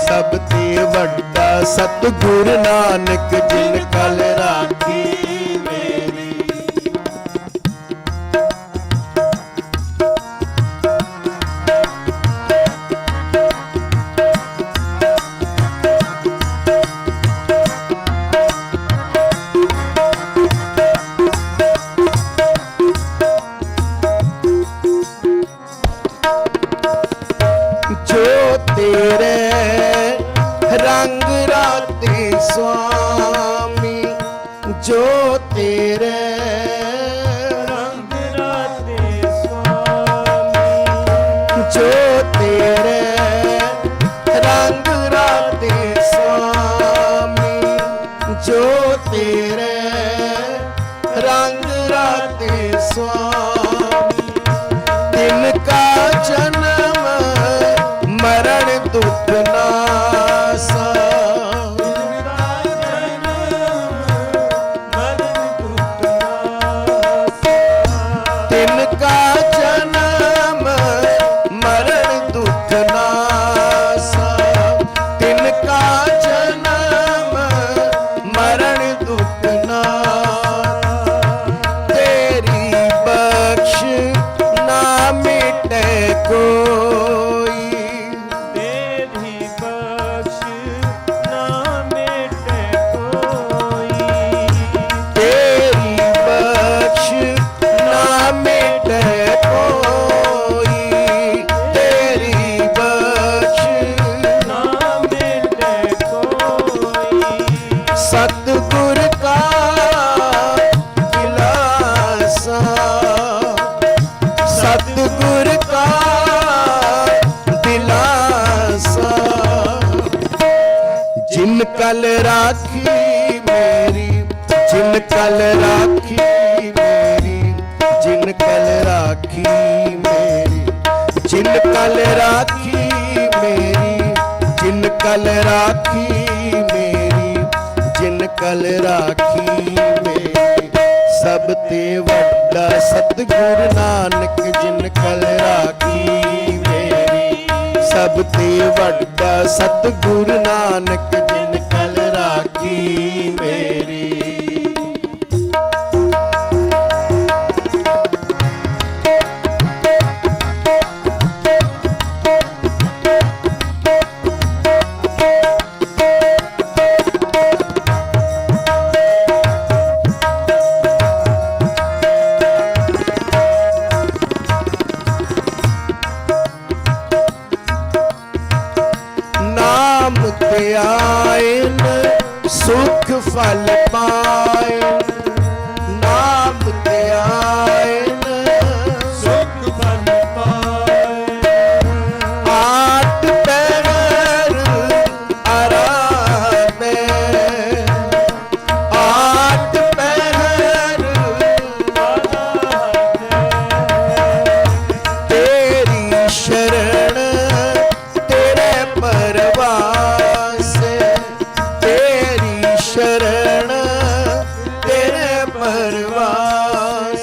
सब ते वड्डा सतगुर नानक जिन कल राखी मेरी। जो तेरे रंग राते स्वामी, जो तेरे रंग राते स्वामी, जो तेरे रंग राते स्वामी, जो तेरे रंग राते स्वामी। तिनका जन्म मरण दुख नासा, तिनका जन्म मरण दुख नासा, तिनका जन्म मरण दुख नासा। तेरी बख्श ना मिटे कोई, तेरी बख्श ना मिटे कोई, तेरी बख्श ना मिटे कोई, तेरी बख्श ना मिटे कोई। सतगुर का दिलासा, सतगुर का दिलासा। जिन कल राखी मेरी, जिन कल राखी मेरी, जिन कल राखी मेरी, जिन कल राखी मेरी, जिन कल राखी मेरी, जिन कल राखी मेरी। सब ते वड्डा सतगुर नानक जिन कल राखी मेरी, सब ते वड्डा सतगुर नानक जिन कल राखी मेरी। नाम ते आयन सुख फल पायन, नाम ते आयन सुख फल पायन। आठ पैर आरामे, आठ पैर आरामे। तेरी शरण तेरे परवास, तेरी शरण तेरे परवास।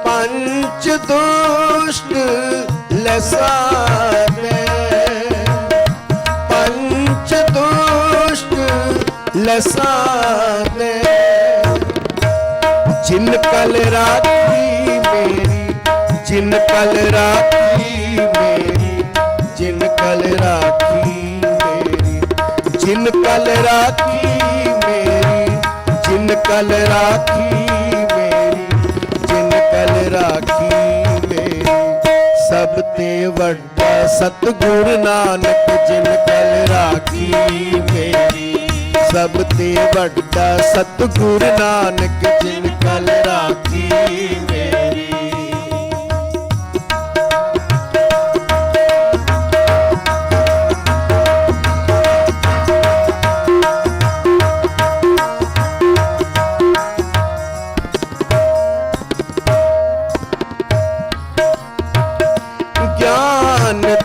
पंच दुष्ट लसाने, पंच दुष्ट लसाने। जिन कल राखी मेरी, जिन कल राखी मेरी, जिन कल राखी मेरी, जिन कल राखी मेरी, जिन कल राखी ਤੇ ਵੱਡਾ ਸਤਿਗੁਰ ਨਾਨਕ ਜਿਨ ਕਲ ਰਾਖੀ ਮੇਰੀ। ਸਭ ਤੇ ਵੱਡਾ ਸਤਿਗੁਰ ਨਾਨਕ ਜਿਨ ਕਲ ਰਾਖੀ ਮੇਰੀ।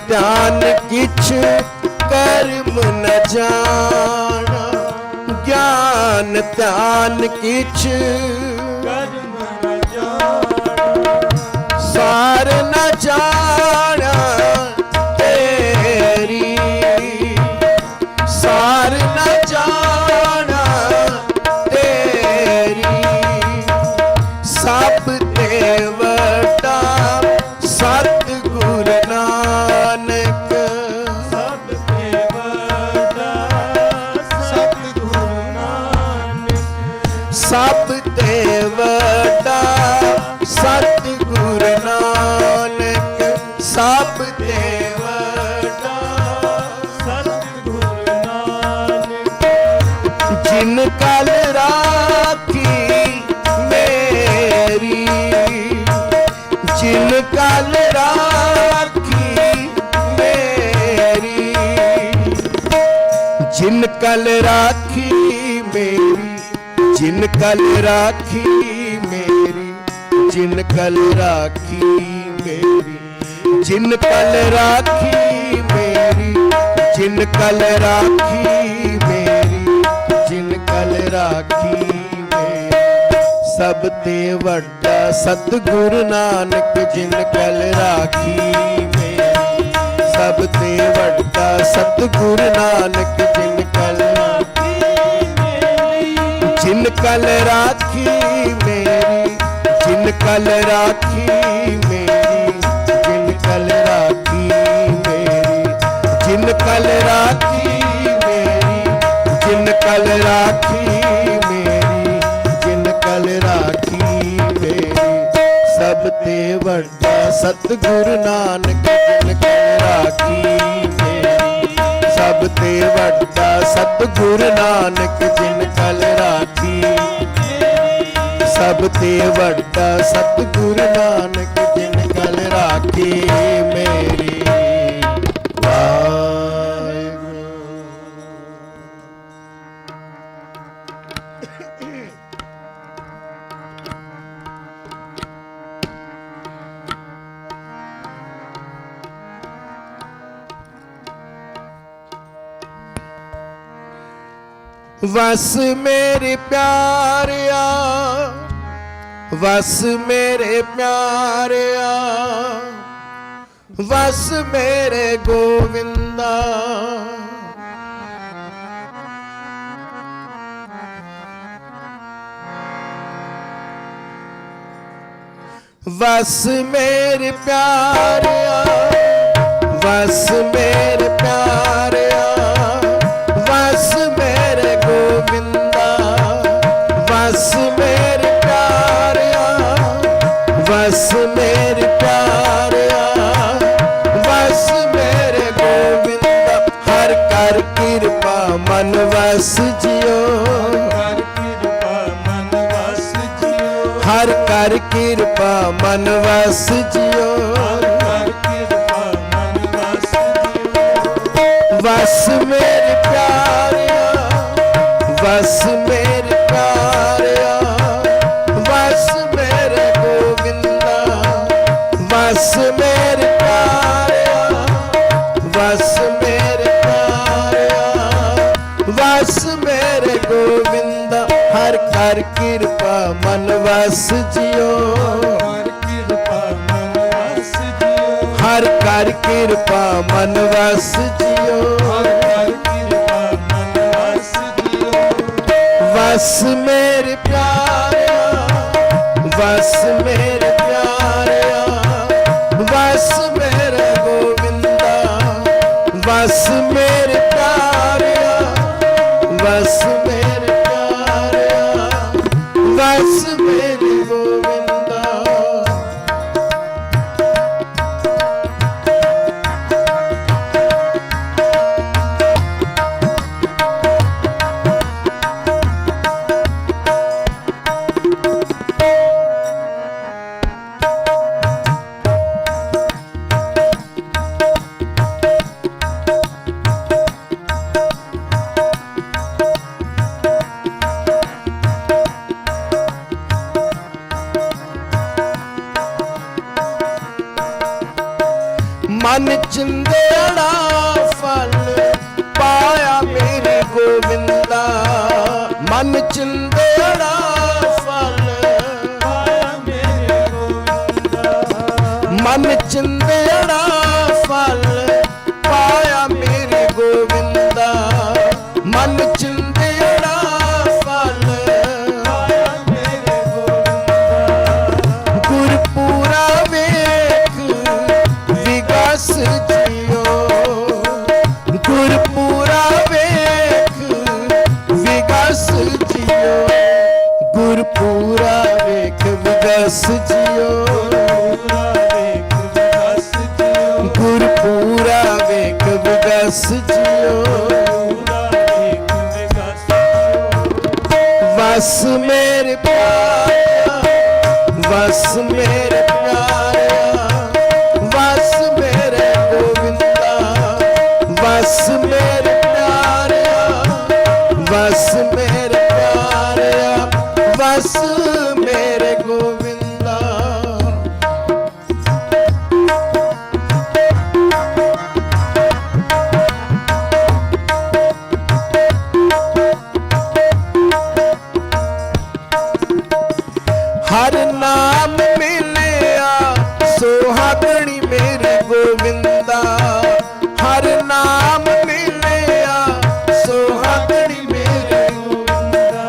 ਧਿਆਨ ਕਿਛ ਕਰਮ ਨ ਜਾਣਾ। ਗਿਆਨ ਧਿਆਨ ਕਿਛ ਕਰਮ ਨ ਜਾਣਾ। ਸਾਰ ਨ ਜਾਣਾ ਤੇਰੀ। ਸਾਰ ਨ ਜਾਣਾ ਤੇਰੀ। ਸਭ ਤੇ ਵੱਡਾ ਸਤਿਗੁਰ ਨਾਨਕ। ਸਭ ਤੇ ਵੱਡਾ ਸਤਿਗੁਰ ਨਾਨਕ। ਸਭ ਤੇ ਵੱਡਾ ਸਤਿਗੁਰ ਨਾਨਕ। ਸਭ ਤੇ ਵੱਡਾ ਸਤਿਗੁਰ ਨਾਨਕ। ਜਿਨ ਕਲ ਰਾਖੀ ਮੇਰੀ। ਜਿਨ ਕਲ ਰਾਖੀ ਮੇਰੀ। ਜਿਨ ਕਲ ਰਾਖੀ ਮੇਰੀ। ਜਿਨ ਕਲ ਰਾਖੀ ਮੇਰੀ। ਜਿਨ ਕਲ ਰਾਖੀ ਮੇਰੀ। ਜਿਨ ਕਲ ਰਾਖੀ ਮੇਰੀ। ਜਿਨ ਕਲ ਰਾਖੀ ਮੇਰੀ। ਜਿਨ ਕਲ ਰਾਖੀ ਮੇਰੀ। ਸਭ ਤੇ ਵੱਡਾ ਸਤਿਗੁਰ ਨਾਨਕ ਜਿਨ ਕਲ ਰਾਖੀ ਮੇਰੀ। ਸਭ ਤੇ ਵੱਡਾ ਸਤਿਗੁਰ ਨਾਨਕ ਜਿਨ ਕਲ ਰਾਖੀ ਮੇਰੀ। ਜਿਨ ਕਲ ਰਾਖੀ ਮੇਰੀ। ਜਿਨ ਕਲ ਰਾਖੀ ਮੇਰੀ। ਜਿਨ ਕਲ ਰਾਖੀ ਮੇਰੀ। ਜਿਨ ਕਲ ਰਾਖੀ ਮੇਰੀ। ਜਿਨ ਕਲ ਰਾਖੀ ਮੇਰੀ। ਜਿਨ ਕਲ ਰਾਖੀ ਮੇਰੀ। ਸਭ ਤੇ ਵੱਡਾ ਸਤਿਗੁਰ ਨਾਨਕ ਜਿਨ ਕਲ ਰਾਖੀ ਮੇਰੀ। ਸਭ ਤੇ ਵੱਡਾ ਸਤਿਗੁਰ ਨਾਨਕ ਜਿਨ ਕਲ ਰਾਖੀ ਮੇਰੀ। ਸਭ ਤੇ ਵੱਡਾ ਸਤਿਗੁਰ ਨਾਨਕ ਜਿਨ ਕਲ ਰਾਖੀ ਮੇਰੀ। ਵਸ ਮੇਰੇ ਪਿਆਰਿਆ। ਵਸ ਮੇਰੇ ਪਿਆਰਿਆ। ਵਸ ਮੇਰੇ ਗੋਵਿੰਦਾ। ਵਸ ਮੇਰੇ ਪਿਆਰਿਆ। ਵਸ ਮੇਰੇ ਪਿਆਰਿਆ। ਵਸ ਮੇਰੇ ਗੋਵਿੰਦਾ। ਵਸ ਮੇਰੇ ਪਿਆਰਿਆ। ਵਸ ਮੇਰੇ ਪਿਆਰਿਆ। ਵਸ ਮੇਰੇ ਗੋਵਿੰਦਾ। ਹਰ ਕਰ ਕਿਰਪਾ ਮਨ ਵਸ ਜਿਉ। ਹਰ ਕਰ ਕਿਰਪਾ ਮਨ ਵਸ ਜਿਉ। ਵਸ ਮੇਰੇ ਪਿਆਰਿਆ। ਵਸ ਮੇਰੇ ਪਿਆਰਿਆ। ਵਸ ਮੇਰੇ ਗੋਵਿੰਦਾ। ਵਸ ਮੇਰੇ ਪਿਆਰਿਆ। ਵਸ ਮੇਰੇ ਪਿਆਰਿਆ। ਵਸ ਮੇਰੇ ਗੋਵਿੰਦਾ। ਹਰ ਕਰ ਕਿਰਪਾ ਮਨ ਵਸ ਜਿਉ। ਹਰ ਕਰ ਕਿਰਪਾ ਮਨ ਵਸ ਜਿਉ। ਵਸ ਮੇਰੇ ਪਿਆਰਿਆ। ਵਸ ਮੇਰੇ ਪਿਆਰਿਆ। ਵਸ ਮੇਰੇ ਗੋਵਿੰਦਾ। ਵਸ ਮੇਰੇ ਪਿਆਰਿਆ। ਵਸ ਮੇਰੇ ਪਿਆਰਿਆ। ਵਸ ਮੇਰੇ ਗੋਵਿੰਦਾ। ਮਨ ਚਿੰਦੜਾ ਫਲ ਪਾਇਆ ਮੇਰੇ ਗੋਬਿੰਦਾ, ਮਨ ਚਿੰਦੜਾ ਫਲ ਪਾਇਆ ਮੇਰੇ ਗੋਬਿੰਦਾ, ਮਨ ਚਿੰਦੜਾ ਫਲ ਪਾਇਆ ਮੇਰੇ ਗੋਬਿੰਦਾ, ਮਨ ਚਿੰਦੜਾ ਫਲ ਪਾਇਆ ਮੇਰੇ ਗੋਬਿੰਦਾ। ਗੁਰਪੂਰਾ ਵੇਖ ਵਿਗਸ ਜਿਓ, ਗੁਰਪੂਰਾ ਵੇਖ ਵਿਗਸ ਜਿਓ, ਗੁਰਪੂਰਾ ਵੇਖ ਵਿਗਸ ਜਿਓ, ਗੁਰਪੂਰਾ ਵੇਖ ਵਿਗਸ ਜਿਓ। ਵਸ ਮੇਰੇ ਪਿਆਰਿਆ, ਵਸ ਮੇਰੇ ਪਿਆਰਿਆ, ਵਸ ਮੇਰੇ ਗੋਬਿੰਦਾ, ਵਸ ਮੇਰੇ ਪਿਆਰਿਆ, ਵਸ ਮੇਰੇ ਪਿਆਰਿਆ, ਵਸ ਮੇਰੇ ਗੋਬਿੰਦਾ। ਹਰ ਨਾਮ ਮਿਲਿਆ ਸੁਹਾਗਣੀ ਮੇਰੇ ਗੋਬਿੰਦਾ, ਹਰ ਨਾਮ ਮਿਲਿਆ ਸੁਹਾਗਣੀ ਮੇਰੇ ਗੋਬਿੰਦਾ।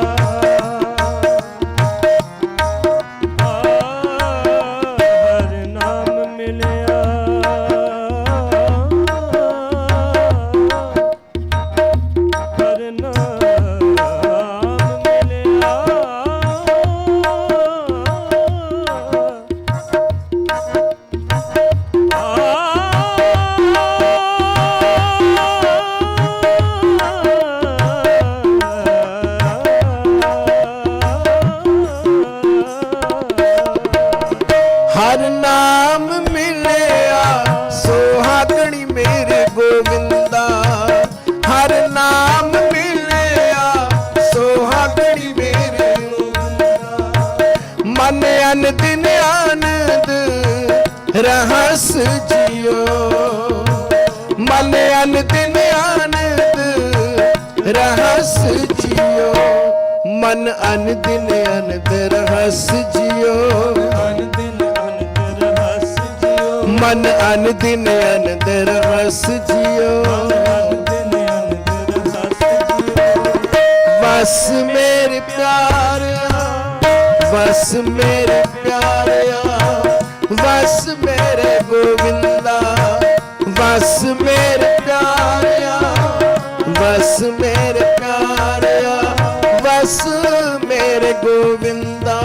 ਹਰ ਨਾਮ ਮਿਲਿਆ, ਹਰ ਨਾਮ ਮਿਲਿਆ, ਹਰ ਨਾਮ ਮਿਲਿਆ ਸੁਹਾਗਣੀ ਮੇਰੇ ਗੋਬਿੰਦਾ, ਹਰ ਨਾਮ ਮਿਲਿਆ ਸੁਹਾਗਣੀ ਮੇਰੇ ਗੋਬਿੰਦਾ। ਮਨ ਅਨ ਦਿਨ ਆਨੰਦ ਰਹਸ ਜਿਓ, ਮਨ ਅਨ ਦਿਨ ਆਨੰਦ ਰਹਸ ਜਿਓ, ਮਨ ਅਨ ਦਿਨ ਆਨੰਦ ਰਹਸ ਜਿਓ, ਮਨ ਅਨ ਦਿਨ ਆਨੰਦ ਰਹਸ ਜਿਓ। ਵਸ ਮੇਰੇ ਪਿਆਰਿਆ, ਵਸ ਮੇਰੇ ਪਿਆਰਿਆ, ਵਸ ਮੇਰੇ ਗੋਬਿੰਦਾ, ਵਸ ਮੇਰੇ ਪਿਆਰਿਆ, ਵਸ ਮੇਰੇ ਪਿਆਰਿਆ, ਵਸ ਮੇਰੇ ਗੋਬਿੰਦਾ।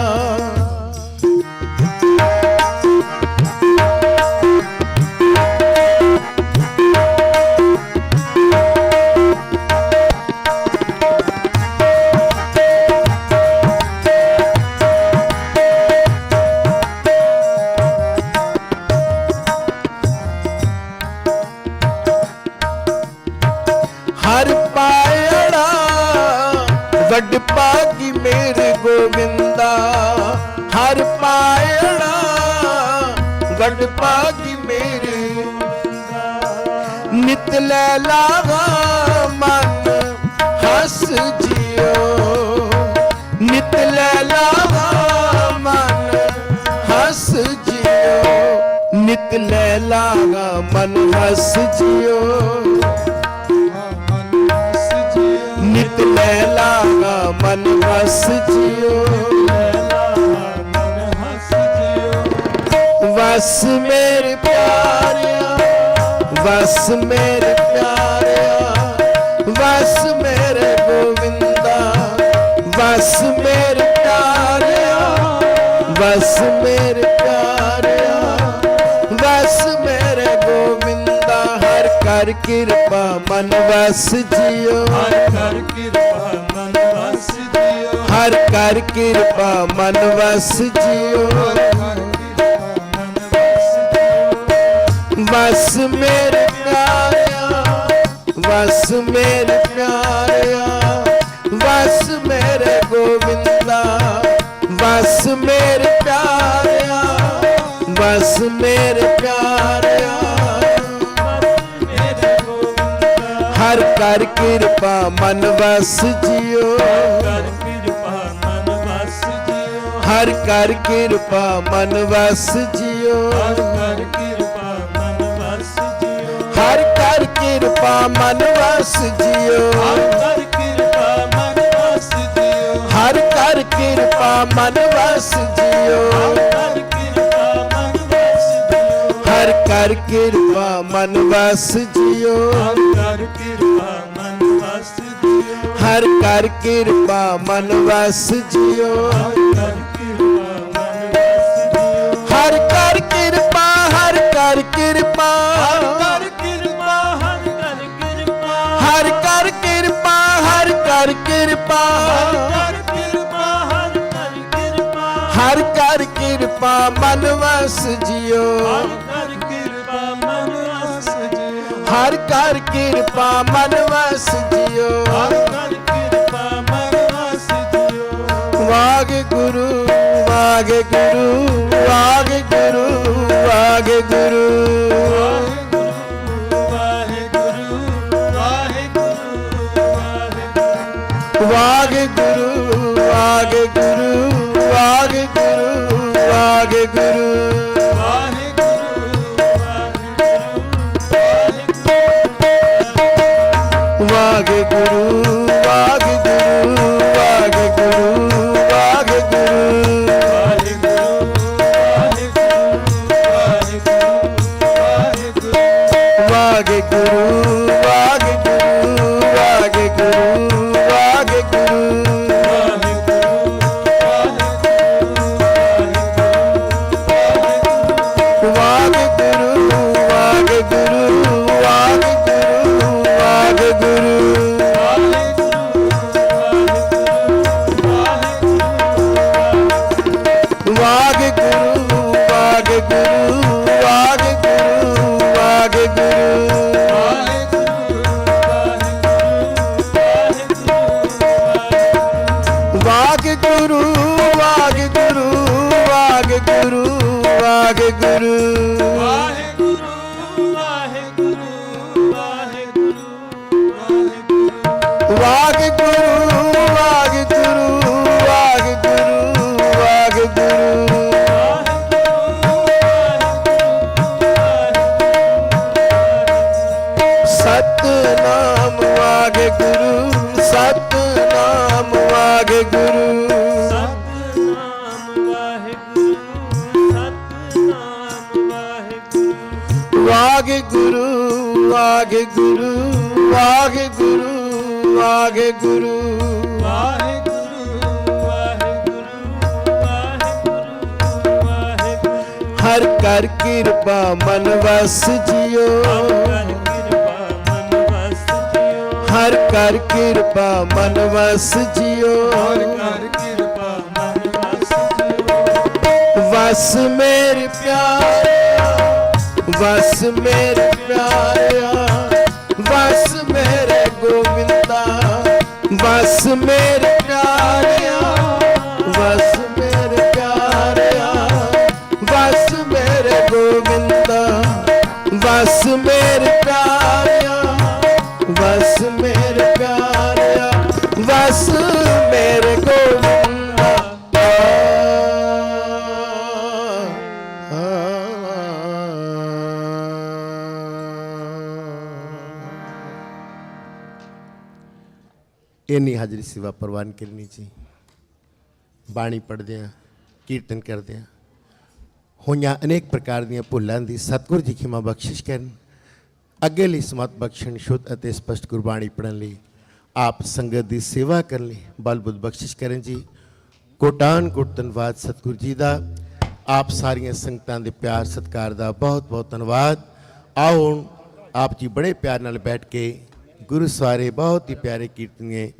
ਹਰ ਪਾਇੜਾ ਵੱਡ ਭਾਗੀ ਮੇਰੇ ਗੋਬਿੰਦਾ, ਹਰ ਪਾਇੜਾ ਵੱਡ ਭਾਗੀ ਮੇਰੇ ਗੋਬਿੰਦਾ। ਨਿਤ ਲੈ ਲਾਵਾ ਮਨ ਹੱਸ ਜਿਓ, ਨਿਤ ਲੈ ਲਾਵਾ ਮਨ ਹੱਸ ਜਿਓ, ਨਿਤ ਲੈ ਲਾਵਾ ਮਨ ਹੱਸ ਜਿਓ, ਨਿਤ ਲੈ ਲਾਗਾ ਮਨ ਹੱਸ ਜਿਓ। ਵਸ ਮੇਰੇ ਪਿਆਰਿਆ, ਵਸ ਮੇਰੇ ਪਿਆਰਿਆ, ਵਸ ਮੇਰੇ ਗੋਬਿੰਦਾ, ਵਸ ਮੇਰੇ ਪਿਆਰਿਆ, ਵਸ ਮੇਰੇ ਪਿਆਰਿਆ, ਵਸ ਮੇਰੇ ਗੋਬਿੰਦਾ। ਹਰ ਕਰ ਕਿਰਪਾ ਮਨ ਵਸ ਜਿਓ, ਹਰ ਕਰ ਕਿਰਪਾ ਮਨ ਵਸ ਜਿਓ, ਹਰ ਕਰ ਕਿਰਪਾ ਮਨ ਵਸ ਜਿਓ। ਵਸ ਮੇਰੇ ਪਿਆਰਿਆ, ਵਸ ਮੇਰੇ ਪਿਆਰਿਆ, ਵਸ ਮੇਰੇ ਗੋਬਿੰਦਾ, ਵਸ ਮੇਰੇ ਪਿਆਰਿਆ, ਵਸ ਮੇਰੇ ਪਿਆਰਿਆ, ਕਰ ਕਿਰਪਾ ਮਨ ਵਸ ਜਿਓ ਹਰ ਕਰ ਕਿਰਪਾ ਮਨ ਵਸ ਜਿਓ ਹਰ ਕਰ ਕਿਰਪਾ ਮਨ ਵਸ ਜਿਓ ਹਰ ਕਰ ਕਿਰਪਾ ਮਨ ਵਸ ਜਿਓ ਹਰ ਕਰ ਕਿਰਪਾ ਮਨ ਵਸ ਜਿਓ ਹਰ ਕਰ ਕਿਰਪਾ ਮਨ ਵਸ ਜਿਓ ਹਰ ਕਰ ਕਿਰਪਾ ਹਰ ਕਰ ਕਿਰਪਾ ਹਰ ਕਰ ਕਿਰਪਾ ਹਰ ਕਰ ਕਿਰਪਾ ਹਰ ਕਰ ਕਿਰਪਾ ਮਨ ਵਸ ਜਿਓ ਹਰ ਕਰ ਕਿਰਪਾ ਮਨ ਵਸ ਜਿਓ ਵਾਹਿਗੁਰੂ ਵਾਹਿਗੁਰੂ ਵਾਹਿਗੁਰੂ ਵਾਹਿਗੁਰੂ ਵਾਹਿਗੁਰੂ ਵਾਹਿਗੁਰੂ ਵਾਹਿਗੁਰੂ ਵਾਹਿਗੁਰੂ ਵਾਹਿਗੁਰੂ ਵਾਹਿਗੁਰੂ ਵਾਹਿਗੁਰੂ ਵਾਹਿਗੁਰੂ ਵਾਹਿਗੁਰੂ ਹਰ ਕਰ ਕਿਰਪਾ ਮਨ ਵਸ ਜਿਓ ਹਰ ਕਰ ਕਿਰਪਾ ਮਨ ਵਸ ਜਿਓ ਵਸ ਮੇਰੇ ਪਿਆਰਿਆ ਵਸ ਮੇਰੇ ਪਿਆਰਿਆ ਵਸ ਮੇਰੇ ਗੋਬਿੰਦਾ ਵਸ ਮੇਰੇ ਪਿਆਰਿਆ ਵਸ ਮੇਰੇ ਪਿਆਰਿਆ ਵਸ ਮੇਰੇ ਗੋਬਿੰਦਾ ਵਸ ਮੇਰੇ ਪਿਆਰਿਆ ਵਸ ਮੇਰੇ ਪਿਆਰਿਆ ਵਸ ਮੇਰੇ ਗੋਬਿੰਦਾ ਇੰਨੀ ਹਾਜ਼ਰੀ ਸੇਵਾ ਪ੍ਰਵਾਨ ਕਰਨੀ ਜੀ। ਬਾਣੀ ਪੜ੍ਹਦੇ ਹਾਂ, ਕੀਰਤਨ ਕਰਦੇ ਹਾਂ, ਹੋਈਆਂ ਅਨੇਕ ਪ੍ਰਕਾਰ ਦੀਆਂ ਭੁੱਲਾਂ ਦੀ ਸਤਿਗੁਰ ਜੀ ਖਿਮਾ ਬਖਸ਼ਿਸ਼ ਕਰਨ। ਅੱਗੇ ਲਈ ਸਮਤ ਬਖਸ਼ਣ, ਸ਼ੁੱਧ ਅਤੇ ਸਪਸ਼ਟ ਗੁਰਬਾਣੀ ਪੜ੍ਹਨ ਲਈ, ਆਪ ਸੰਗਤ ਦੀ ਸੇਵਾ ਕਰਨ ਲਈ ਬਲ ਬੁੱਧ ਬਖਸ਼ਿਸ਼ ਕਰਨ ਜੀ। ਕੋਟਾਨ ਕੋਟ ਧੰਨਵਾਦ ਸਤਿਗੁਰ ਜੀ ਦਾ। ਆਪ ਸਾਰੀਆਂ ਸੰਗਤਾਂ ਦੇ ਪਿਆਰ ਸਤਿਕਾਰ ਦਾ ਬਹੁਤ ਬਹੁਤ ਧੰਨਵਾਦ। ਆਓ ਹੁਣ ਆਪ ਜੀ ਬੜੇ ਪਿਆਰ ਨਾਲ ਬੈਠ ਕੇ ਗੁਰੂ ਸਵਾਰੇ ਬਹੁਤ ਹੀ ਪਿਆਰੇ ਕੀਰਤਨੀਏ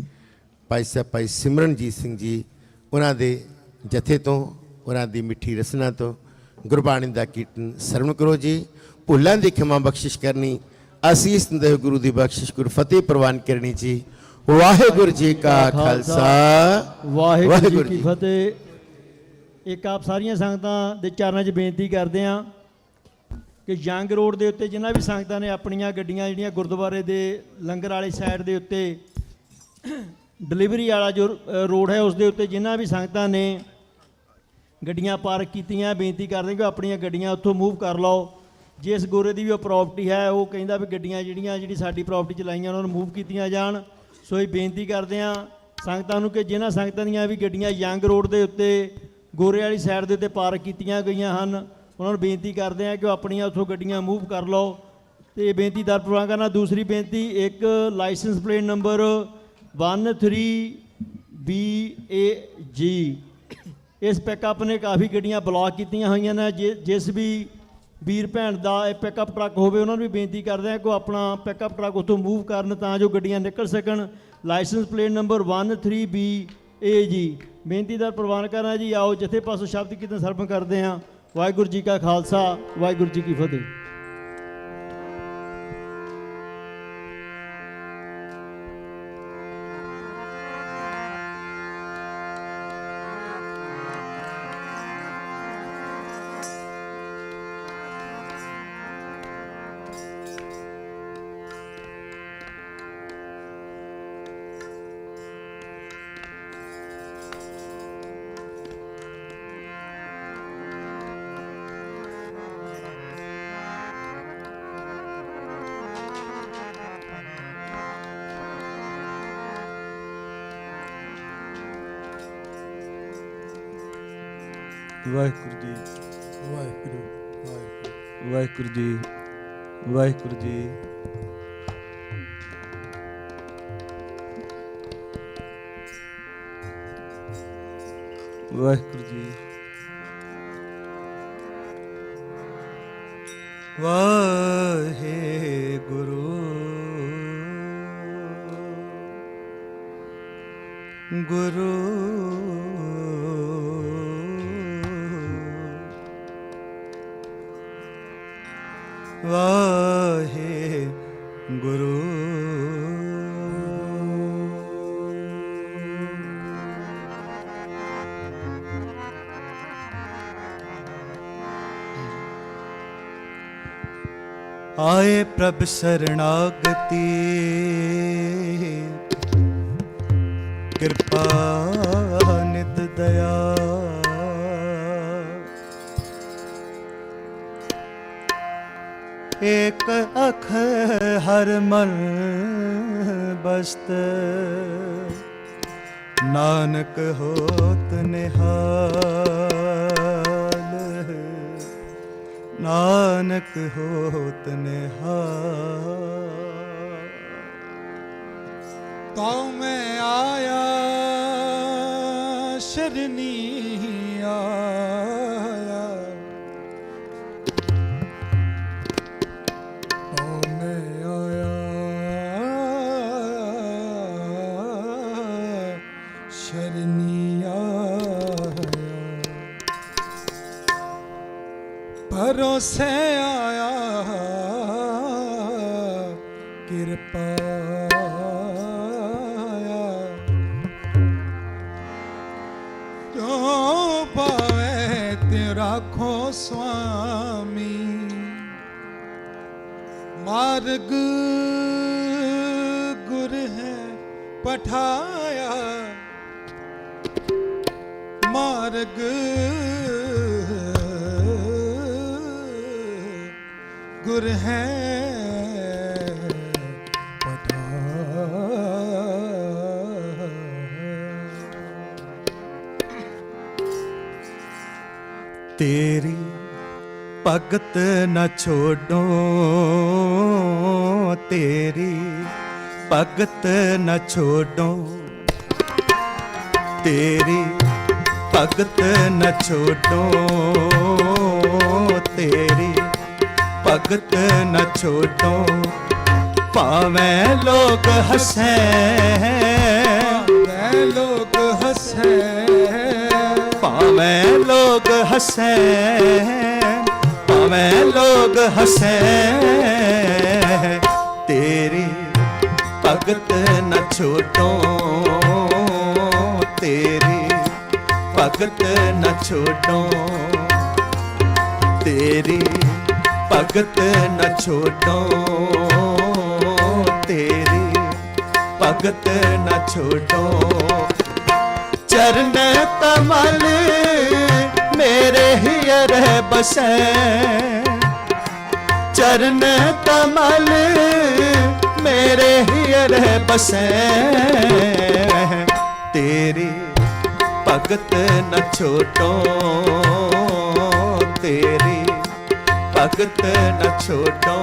ਭਾਈ ਸਾਹਿਬ ਭਾਈ ਸਿਮਰਨਜੀਤ ਸਿੰਘ ਜੀ ਉਹਨਾਂ ਦੇ ਜਥੇ ਤੋਂ, ਉਹਨਾਂ ਦੀ ਮਿੱਠੀ ਰਸਨਾ ਤੋਂ ਗੁਰਬਾਣੀ ਦਾ ਕੀਰਤਨ ਸਰਵਣ ਕਰੋ ਜੀ। ਭੁੱਲਾਂ ਦੀ ਖਿਮਾ ਬਖਸ਼ਿਸ਼ ਕਰਨੀ, ਅਸੀਸ ਦਿੰਦੇ ਗੁਰੂ ਦੀ ਬਖਸ਼ਿਸ਼, ਗੁਰ ਫਤਿਹ ਪ੍ਰਵਾਨ ਕਰਨੀ ਜੀ। ਵਾਹਿਗੁਰੂ ਜੀ ਕਾ ਖਾਲਸਾ, ਵਾਹਿਗੁਰੂ ਜੀ ਕੀ ਫਤਿਹ। ਇੱਕ ਆਪ ਸਾਰੀਆਂ ਸੰਗਤਾਂ ਦੇ ਚਰਨਾਂ 'ਚ ਬੇਨਤੀ ਕਰਦੇ ਹਾਂ ਕਿ ਜੰਗ ਰੋਡ ਦੇ ਉੱਤੇ ਜਿਨ੍ਹਾਂ ਵੀ ਸੰਗਤਾਂ ਨੇ ਆਪਣੀਆਂ ਗੱਡੀਆਂ ਜਿਹੜੀਆਂ ਗੁਰਦੁਆਰੇ ਦੇ ਲੰਗਰ ਵਾਲੀ ਸਾਈਡ ਦੇ ਉੱਤੇ ਡਿਲੀਵਰੀ ਵਾਲਾ ਜੋ ਰੋਡ ਹੈ ਉਸ ਦੇ ਉੱਤੇ ਜਿਨ੍ਹਾਂ ਵੀ ਸੰਗਤਾਂ ਨੇ ਗੱਡੀਆਂ ਪਾਰਕ ਕੀਤੀਆਂ, ਬੇਨਤੀ ਕਰਦੇ ਕਿ ਆਪਣੀਆਂ ਗੱਡੀਆਂ ਉੱਥੋਂ ਮੂਵ ਕਰ ਲਓ। ਜਿਸ ਗੋਰੇ ਦੀ ਵੀ ਉਹ ਪ੍ਰਾਪਰਟੀ ਹੈ ਉਹ ਕਹਿੰਦਾ ਵੀ ਗੱਡੀਆਂ ਜਿਹੜੀ ਸਾਡੀ ਪ੍ਰਾਪਰਟੀ 'ਚ ਲਾਈਆਂ ਉਹਨਾਂ ਨੂੰ ਮੂਵ ਕੀਤੀਆਂ ਜਾਣ। ਸੋ ਇਹ ਬੇਨਤੀ ਕਰਦੇ ਹਾਂ ਸੰਗਤਾਂ ਨੂੰ ਕਿ ਜਿਨ੍ਹਾਂ ਸੰਗਤਾਂ ਦੀਆਂ ਵੀ ਗੱਡੀਆਂ ਯੰਗ ਰੋਡ ਦੇ ਉੱਤੇ ਗੋਰੇ ਵਾਲੀ ਸਾਈਡ ਦੇ ਉੱਤੇ ਪਾਰਕ ਕੀਤੀਆਂ ਗਈਆਂ ਹਨ ਉਹਨਾਂ ਨੂੰ ਬੇਨਤੀ ਕਰਦੇ ਹਾਂ ਕਿ ਉਹ ਆਪਣੀਆਂ ਉੱਥੋਂ ਗੱਡੀਆਂ ਮੂਵ ਕਰ ਲਓ। ਅਤੇ ਇਹ ਬੇਨਤੀ ਦਰ ਪ੍ਰਵਾਨ ਕਰਨਾ। ਦੂਸਰੀ ਬੇਨਤੀ, ਇੱਕ ਲਾਇਸੈਂਸ ਪਲੇਟ ਨੰਬਰ 13BAG ਇਸ ਪਿਕਅਪ ਨੇ ਕਾਫੀ ਗੱਡੀਆਂ ਬਲੌਕ ਕੀਤੀਆਂ ਹੋਈਆਂ ਨੇ। ਜਿਸ ਵੀ ਵੀਰ ਭੈਣ ਦਾ ਇਹ ਪਿਕਅਪ ਟਰੱਕ ਹੋਵੇ ਉਹਨਾਂ ਨੂੰ ਵੀ ਬੇਨਤੀ ਕਰਦੇ ਹਾਂ ਕਿ ਉਹ ਆਪਣਾ ਪਿਕਅਪ ਟਰੱਕ ਉੱਥੋਂ ਮੂਵ ਕਰਨ ਤਾਂ ਜੋ ਗੱਡੀਆਂ ਨਿਕਲ ਸਕਣ। ਲਾਇਸੈਂਸ ਪਲੇਟ ਨੰਬਰ 13BAG ਬੇਨਤੀ ਦਰ ਪ੍ਰਵਾਨ ਕਰਨਾ ਜੀ। ਆਓ ਜਿੱਥੇ ਪਾਸੋਂ ਸ਼ਬਦ ਕੀਰਤਨ ਸਰਵਣ ਕਰਦੇ ਹਾਂ। ਵਾਹਿਗੁਰੂ ਜੀ ਕਾ ਖਾਲਸਾ, ਵਾਹਿਗੁਰੂ ਜੀ ਕੀ ਫਤਿਹ। ਵਾਹਿਗੁਰੂ ਜੀ, ਵਾਹਿਗੁਰੂ, ਵਾਹਿਗੁਰੂ ਜੀ, ਵਾਹਿਗੁਰੂ ਜੀ। ਵਾਹਿਗੁਰੂ ਜੀ, ਵਾਹਿਗੁਰੂ, ਗੁਰੂ ਵਾਹਿਗੁਰੂ। ਆਏ ਪ੍ਰਭ ਸਰਣਾਗਤੀ, ਕਿਰਪਾ ਨਿਤ ਦਇਆ, ਏਕ ਅਖ ਹਰ ਮਨ ਬਸਤ, ਨਾਨਕ ਹੋਤ ਨਿਹਾਲ, ਨਾਨਕ ਹੋਤ ਨਿਹਾਲ। ਤਉ ਮੈਂ ਆਇਆ ਸ਼ਰਨੀ ਆਇਆ, ਤਉ ਮੈਂ ਆਇਆ ਸ਼ਰਨੀ ਆਇਆ, ਭਰੋਸੇ ਆਇਆ ਕਿਰਪਾ ਆਇਆ, ਜੋ ਪਾਵੇ ਤੇ ਰਾਖੋ ਸੁਆਮੀ, ਮਾਰਗ ਗੁਰ ਹੈ ਪਠਾਇਆ, ਮਾਰਗ ਗੁਰ ਹੈ ਪਠਾਇਆ। ਤੇਰੀ ਭਗਤ ਨ ਛੋਡੋ, ਤੇਰੀ ਭਗਤ ਨ ਛੋਡੋ, ਤੇਰੀ ਭਗਤ ਨ ਛੋਡੋ, ਤੇਰੀ ਭਗਤ ਨ ਛੋਡੋ, ਭਾਵੇਂ ਲੋਕ ਹੱਸੈ, ਭਾਵੇਂ ਲੋਕ ਹੱਸੈ, ਭਾਵੇਂ ਲੋਕ ਹੱਸੈ, ਭਾਵੇਂ ਲੋਕ ਹੱਸੈ, ਤੇਰੀ ਭਗਤ ਨ ਛੋਡੋ, ਤੇਰੀ ਭਗਤ ਨ ਛੋਡੋ, ਤੇਰੀ भगत न छोड़ो तेरी भगत न छोड़ो। चरण कमल मेरे हियर बसे, चरण कमल मेरे हियर बसे, तेरी भगत न छोड़ो तेरी भगत न छोड़ो।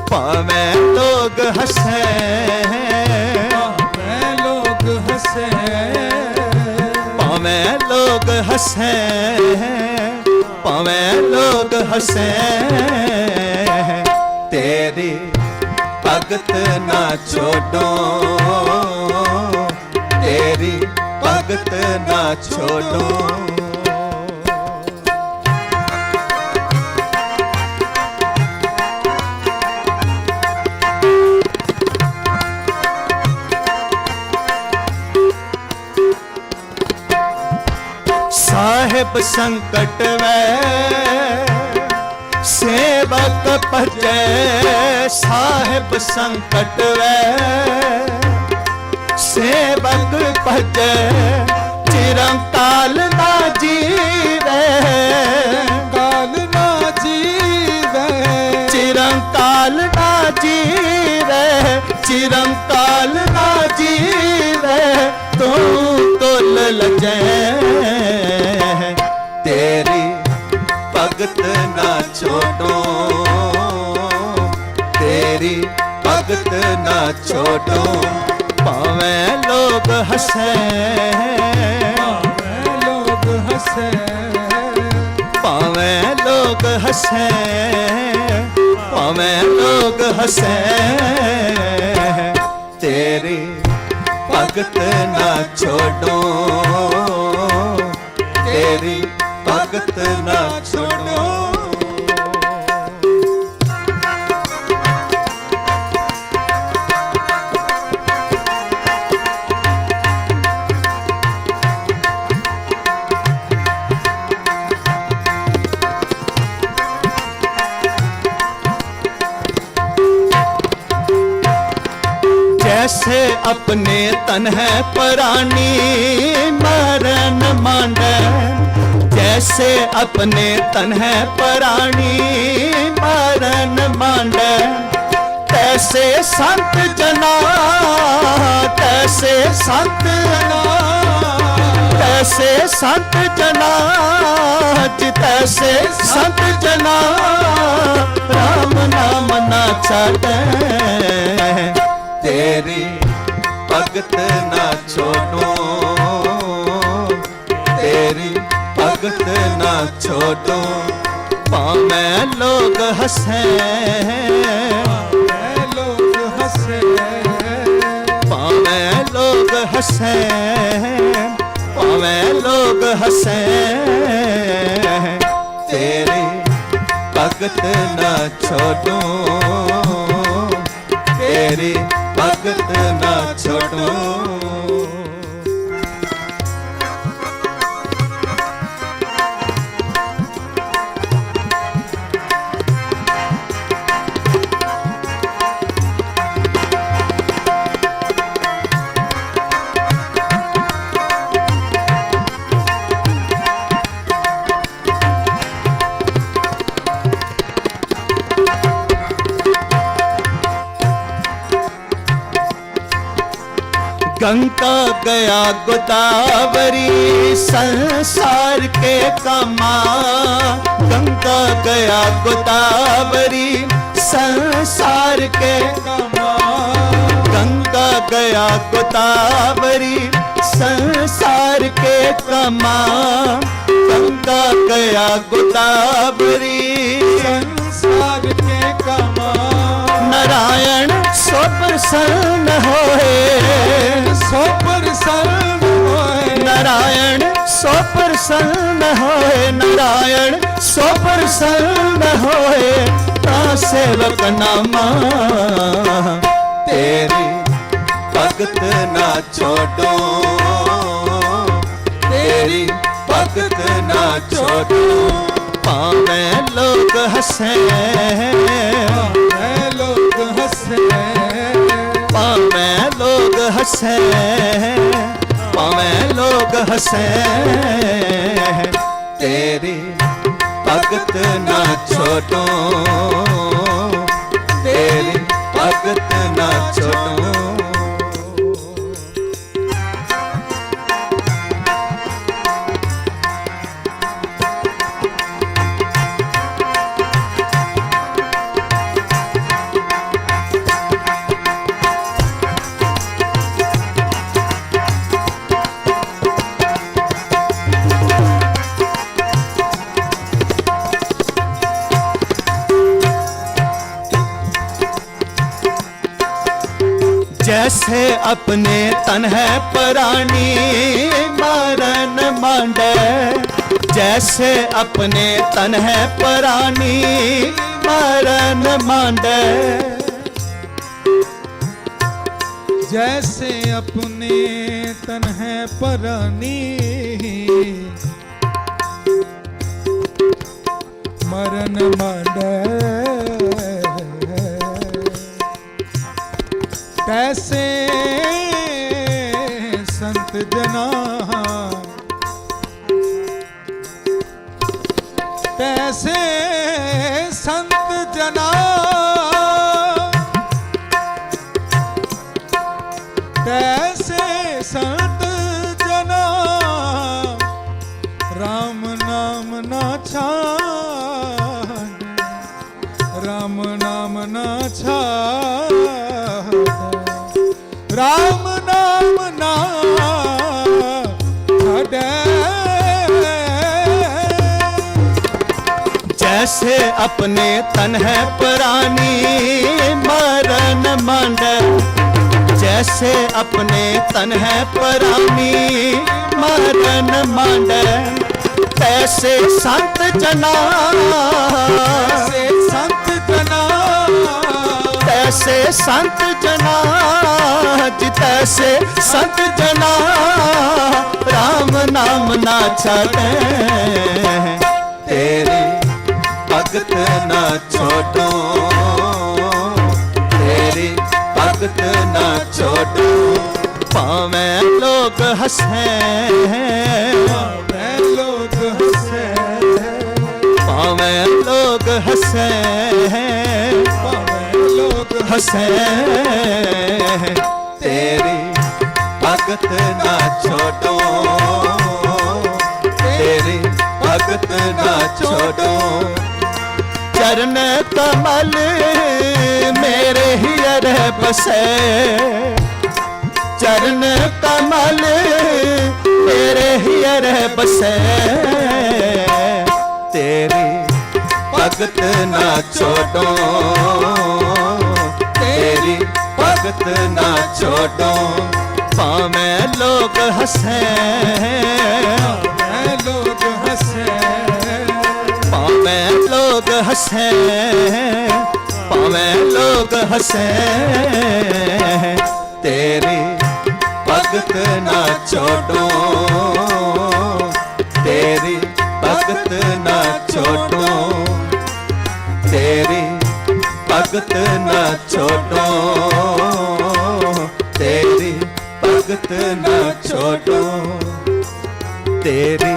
पावे लोग हंसे, पावे लोग हंसे, पावे लोग हंसे, पावे लोग हंसे, तेरी भगत न छोड़ो तेरी भगत न छोड़ो। साहिब संकट वे सेवक भजे, साहिब संकट वे सेवक भजे, चिरंकाल ना जीवे, काल ना जीवे, चिरंकाल ना जीवे, चिरंकाल ना जीवे, तू तुल लजे, तेरी भगत ना छोड़ो तेरी भगत ना छोड़ो। पावे लोग हंसे, पावे लोग हंसे, पावे लोग हंसे, पावे लोग हंसे, तेरी भगत ना छोड़ो तेरी भगत ना छोड़ो। जैसे अपने तन है प्राणी मरण मांडे, जैसे अपने तन है प्राणी मरण मांडे, तैसे संत जना, तैसे संत जना, तैसे संत जना, तैसे संत जना, राम नाम ना छाड़े, तेरी भगत ना छोड़ो तेरी भगत ना छोड़ो। पावे लोग हंसे, पावे लोग हंसे, पावे लोग हंसे, पावे लोग हंसे, तेरी भगत ना छोड़ो तेरी भगत ना छोड़ो। गंगा गया गोदावरी संसार के कामा, गंगा गया गोदावरी संसार के कामा, गंगा गया गोदावरी संसार के कामा, गंगा गया गोदावरी संसार के कामा। नारायण सो प्रसन्न होए, सो प्रसन्न होए, नारायण सो प्रसन्न होए, नारायण सो प्रसन्न होए, ता सेवक नामा, तेरी भगत ना छोड़ो तेरी भगत ना छोड़ो। भावें लोग हंसे, भावें लोग हंसे, भावें लोग हंसे, भावें लोग हंसे, तेरी भगत ना छोड़ो, तेरी भगत ना छोड़ो। जैसे अपने तन है प्राणी मरण मांडे, जैसे अपने तन है प्राणी मरण मांडे, जैसे अपने तन है प्राणी मरण मांडे, तैसे संत जना, तैसे संत जना, तैसे संत जना, राम नाम ना छाड़, राम नाम ना छाड़, राम नाम ना छाड़े। जैसे अपने तन है प्राणी मरण मांडे, जैसे अपने तन है प्राणी मरण मांडे, तैसे संत जना, तैसे संत जना, तैसे संत जना, तैसे संत जना, राम नाम ना छाड़े, तेरी भगत ना छोड़ो, तेरी भगत ना छोड़ो। भावें लोग हंसे, भावें लोग हंसे, भावें लोग हंसे, भावें लोग हंसे, तेरी भगत ना छोड़ो, तेरी भगत ना छोड़ो। चरण कमल मेरे हृदय बसे, चरण कमल मेरे हृदय बसे, तेरी भगत ना छोड़ो, तेरी भगत ना छोड़ो। भावें लोग हंसे, भावें लोग हंसे, भावें लोग हंसे, भावें लोग हंसे, तेरी भगत ना छोड़ो, तेरी भगत ना छोड़ो, तेरी भगत ना छोड़ो, तेरी भगत ना छोड़ो, तेरी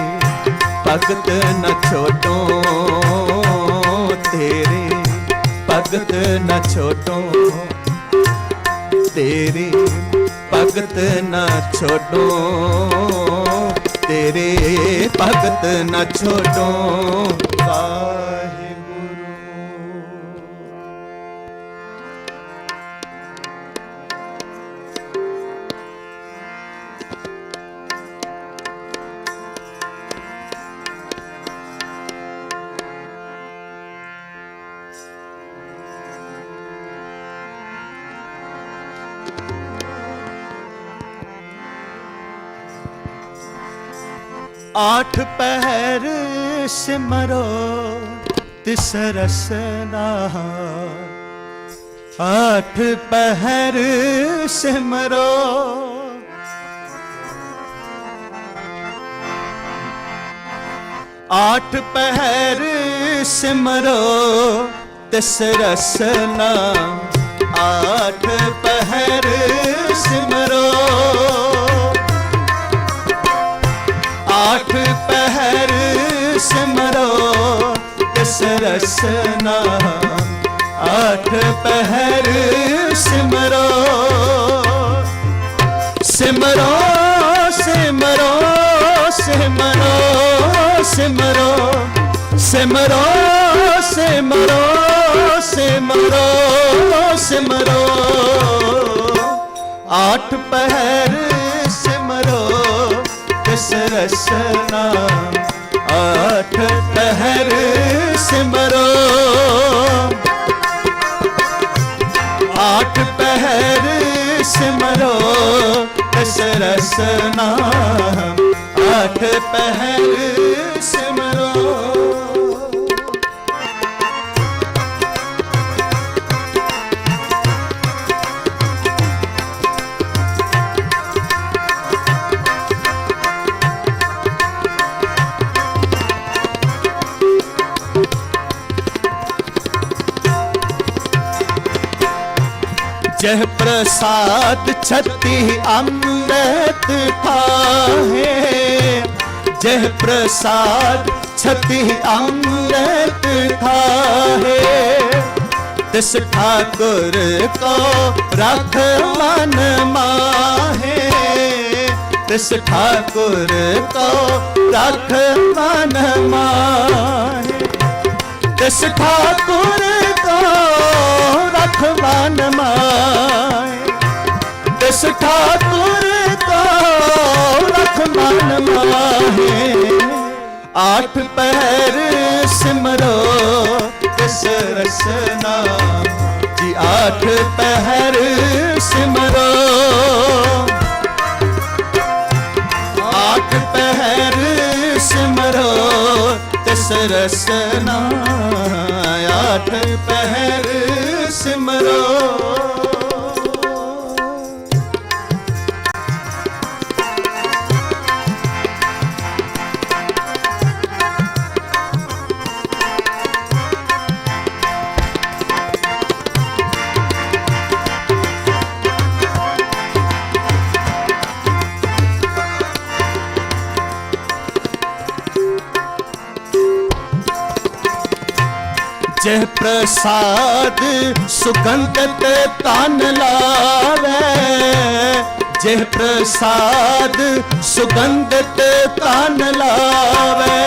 भगत न छोड़ो, तेरी भगत न छोड़ो, तेरी भगत न छोड़ो, तेरी भगत न छोड़ो। आठ पहर सिमरो तिस रसना, आठ पहर सिमरो आठ पहर सिमरो तिस रसना, आठ पहर सिमरो, आठ पहर सिमरो तिस रसना, आठ पहर सिमरो, सिमरो सिमरो सिमरो सिमरो सिमरो सिमरो सिमरो सिमरो, आठ पहर सिमरो तिस रसना, आठ पहर सिमरो, आठ पहर सिमरो तिस रसना, आठ पहर सिमरो। जह प्रसाद छति अमृत खाहे, जह प्रसाद छति अमृत खाहे, तिस ठाकुर को रख मन माहे, तिस ठाकुर को रख मन माहे, तिस ठाकुर को रख मन माहे, तिस ठाकुर को रख मन माहे, आठ पहर सिमरो तिस रसना जी, आठ पहर सिमरो, आठ पहर सिमरो तिस रसना, आठ पहर सिमरो। जह प्रसाद सुगंधत तन लावे, जह प्रसाद सुगंधत तन लावे,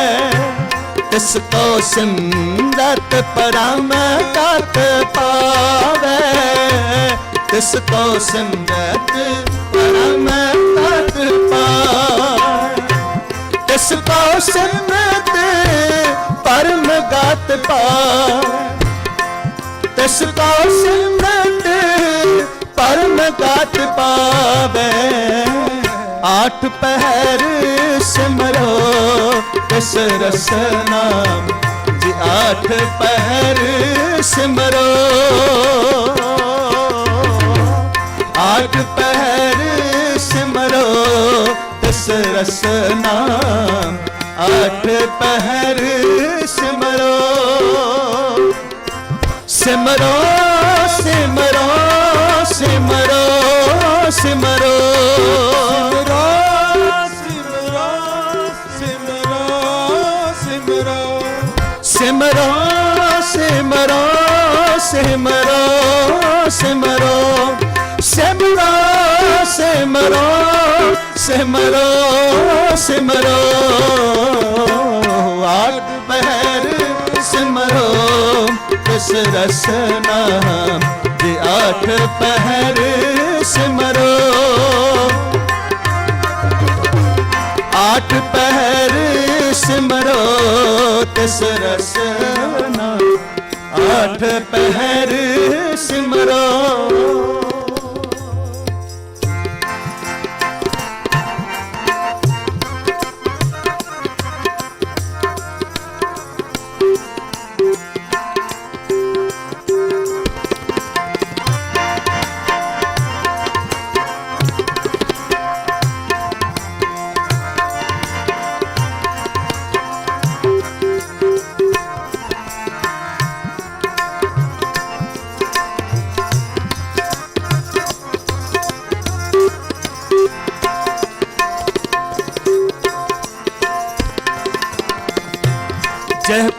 तिसको सिमरत परम गत पावे, तिसको सिमरत परम गत पावे, तिसको सिमरत परम गत पावे, तिसको सिमरत परम गत पावे, आठ पहर सिमरो तिस रसना जी, आठ पहर सिमरो, आठ पहर सिमरो तिस रसना, आठ पहर सिमरो, सिमरो सिमरो सिमरो सिमरो, सिमरो सिमरो सिमरो सिमरो, सिमरो सिमरो सिमरो सिमरो, सिमरो सिमरो सिमरो, आठ पहर सिमरो तिस रसना जी, आठ पहर सिमरो, आठ पहर सिमरो तिस रसना, आठ पहर सिमरो।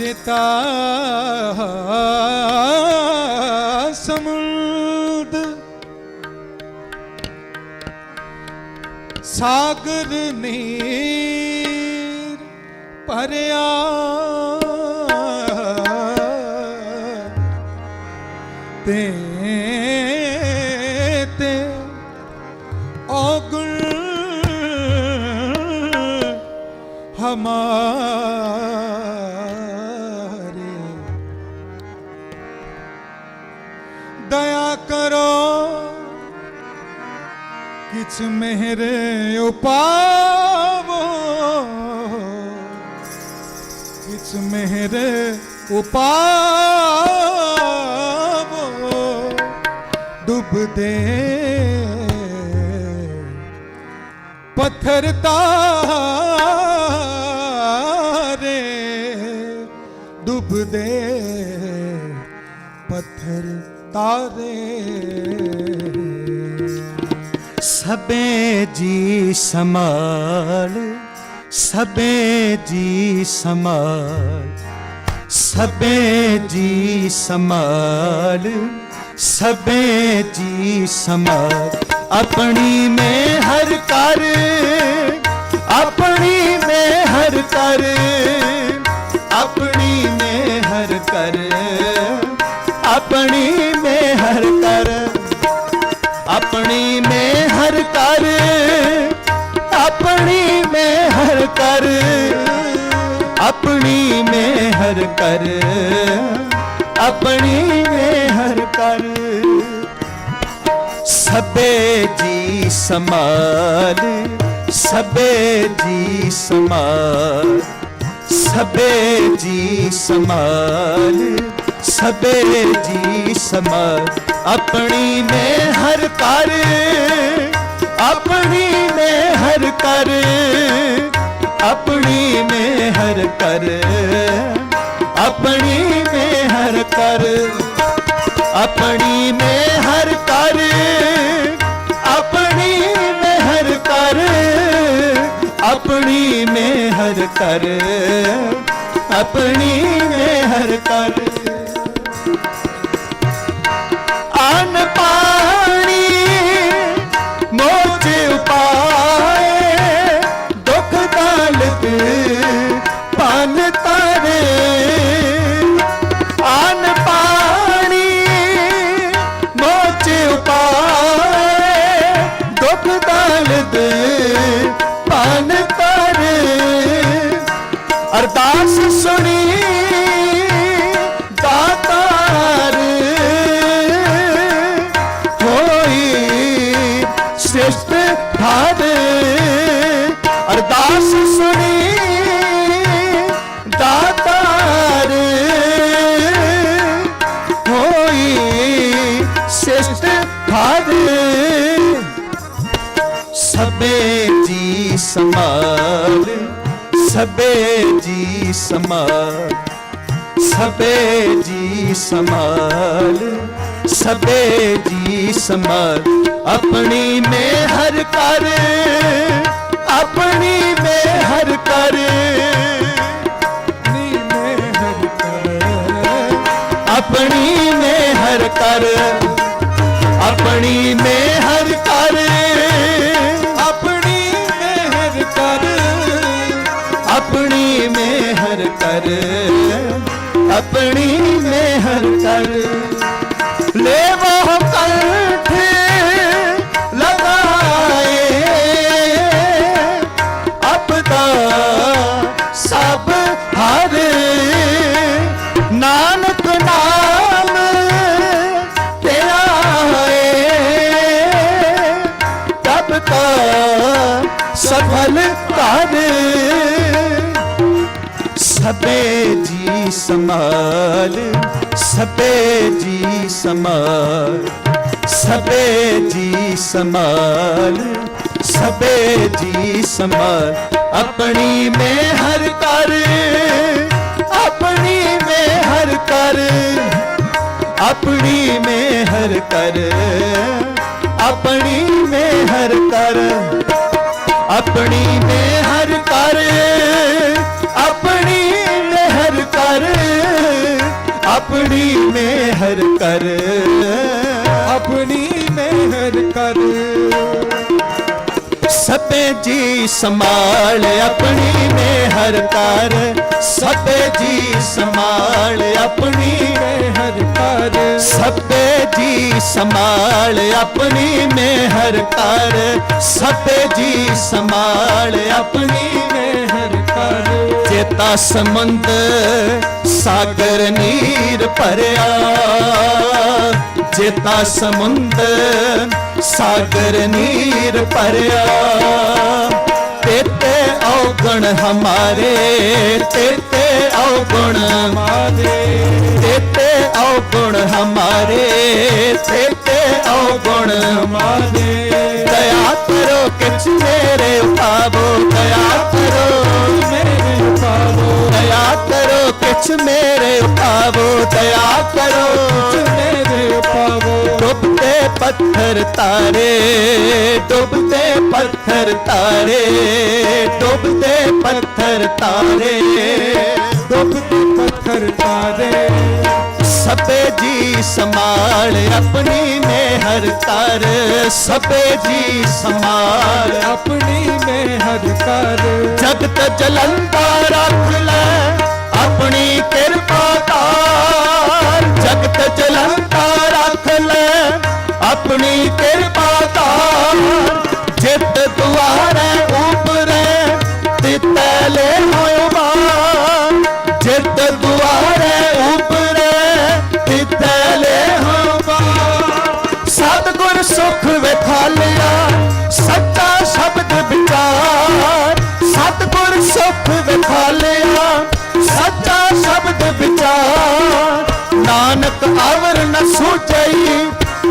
जेता समुद्र सागर नीर भरिया ते औगुण हमारे दया करो किछ मेरे उपावो किछ मेरे उपावो डूब दे पत्थर तारे डूब दे पत्थर तारे सबे जी संभाल सबे जी संभाल सबे जी संभाल सबे जी संभाल अपनी में हर कर अपनी में हर कर अपनी में हर कर अपनी में हर कर अपनी में हर कर अपनी में हर कर अपनी में हर कर अपनी में हर कर सबे जी संभाल सबे जी संभाल सबे जी संभाल सबे जी संभाल अपनी में हर कर अपनी में हर कर अपनी में हर कर अपनी में हर कर अपनी में हर कर अपनी में हर कर अपनी में हर कर अपनी में हर कर अन्न पानी मोच उपाय दुख दालत पान तारे अन्न पानी मोच उपाय दुख दालत पान तारे अरदास सुनी दातार होई श्रेष्ठ भाद अरदास सुनी दातार होई श्रेष्ठ भाद सबे जी संभाल सबे जी संभाल सबे जी संभाल सबे जी संभाल अपनी में हर कर अपनी में हर कर अपनी में हर कर अपनी में हर कर अपनी मेहर कर अपनी में हर कर अपनी में हर कर ले वो कंठ लगाए अपदा सब हर नानक नाम तेरा है तब का सफल कर सबे जी संभाल सबे जी संभाल सबे जी संभाल सबे जी संभाल अपनी में हर कर अपनी में हर कर अपनी में हर कर अपनी में हर कर अपनी में हर कर अपनी में हर कर अपनी मेहर कर, अपनी मेहर कर। सबे जी संभाल अपनी मेहर कर, सबे जी संभाल अपनी मेहर कर, सबे जी संभाल अपनी मेहर कर, सबे जी संभाल अपनी मेहर कर। चेता समुंद सागर नीर भरिया, चेता समुंद सागर नीर भरिया। तेते अवगुण हमारे, तेते अवगुण हमारे, तेते अवगुण हमारे, तेते अवगुण हमारे। दया करो किछ मेरे पावो, दया करो मेरे पावो, दया करो किछ मेरे पावो, दया करो किछ मेरे पावो। डूबते पत्थर तारे, डूबते पत्थर तारे, डूबते पत्थर तारे, डूबते पत्थर तारे। सबे जी संभाल अपनी मेहर कर, सबे जी संभाल अपनी मेहर कर। जगत जलंदा रख ले अपनी कृपा तार, जगत जलंदा रख ले अपनी कृपा तार। जित दुआरे ऊपरे तितले होयो बार, जित दुआरे ऊपरे तितले होयो बार। सतगुर सुख विखालिया सच्चा शब्द विचार, सतगुर सुख विखालिया सच्चा शब्द विचार। नानक अवर न सूझई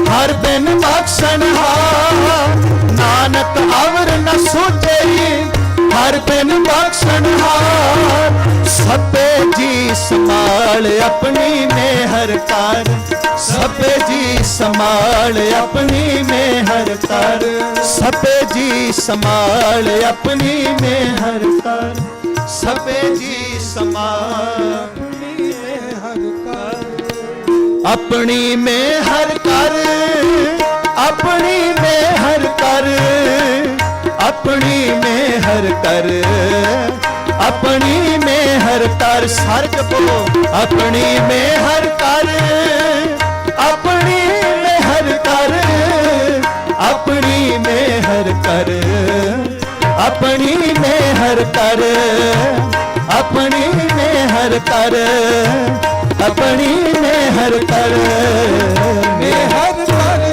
हर बिन बख्शन हार, नानक अवर न सूझई हर बिन बख्शन हार। सबे जी संभाल अपनी मेहर कर, सबे जी संभाल अपनी मेहर कर, सबे जी संभाल अपनी मेहर कर, सबे जी संभाल अपनी मेहर कर। अपनी मेहर कर, अपनी मेहर कर, अपनी मेहर कर, अपनी मेहर कर। सर्ग बोलो अपनी मेहर कर, अपनी मेहर कर, अपनी मेहर कर, अपनी मेहर कर, अपनी मेहर कर, अपनी मेहर कर, मेहर कर।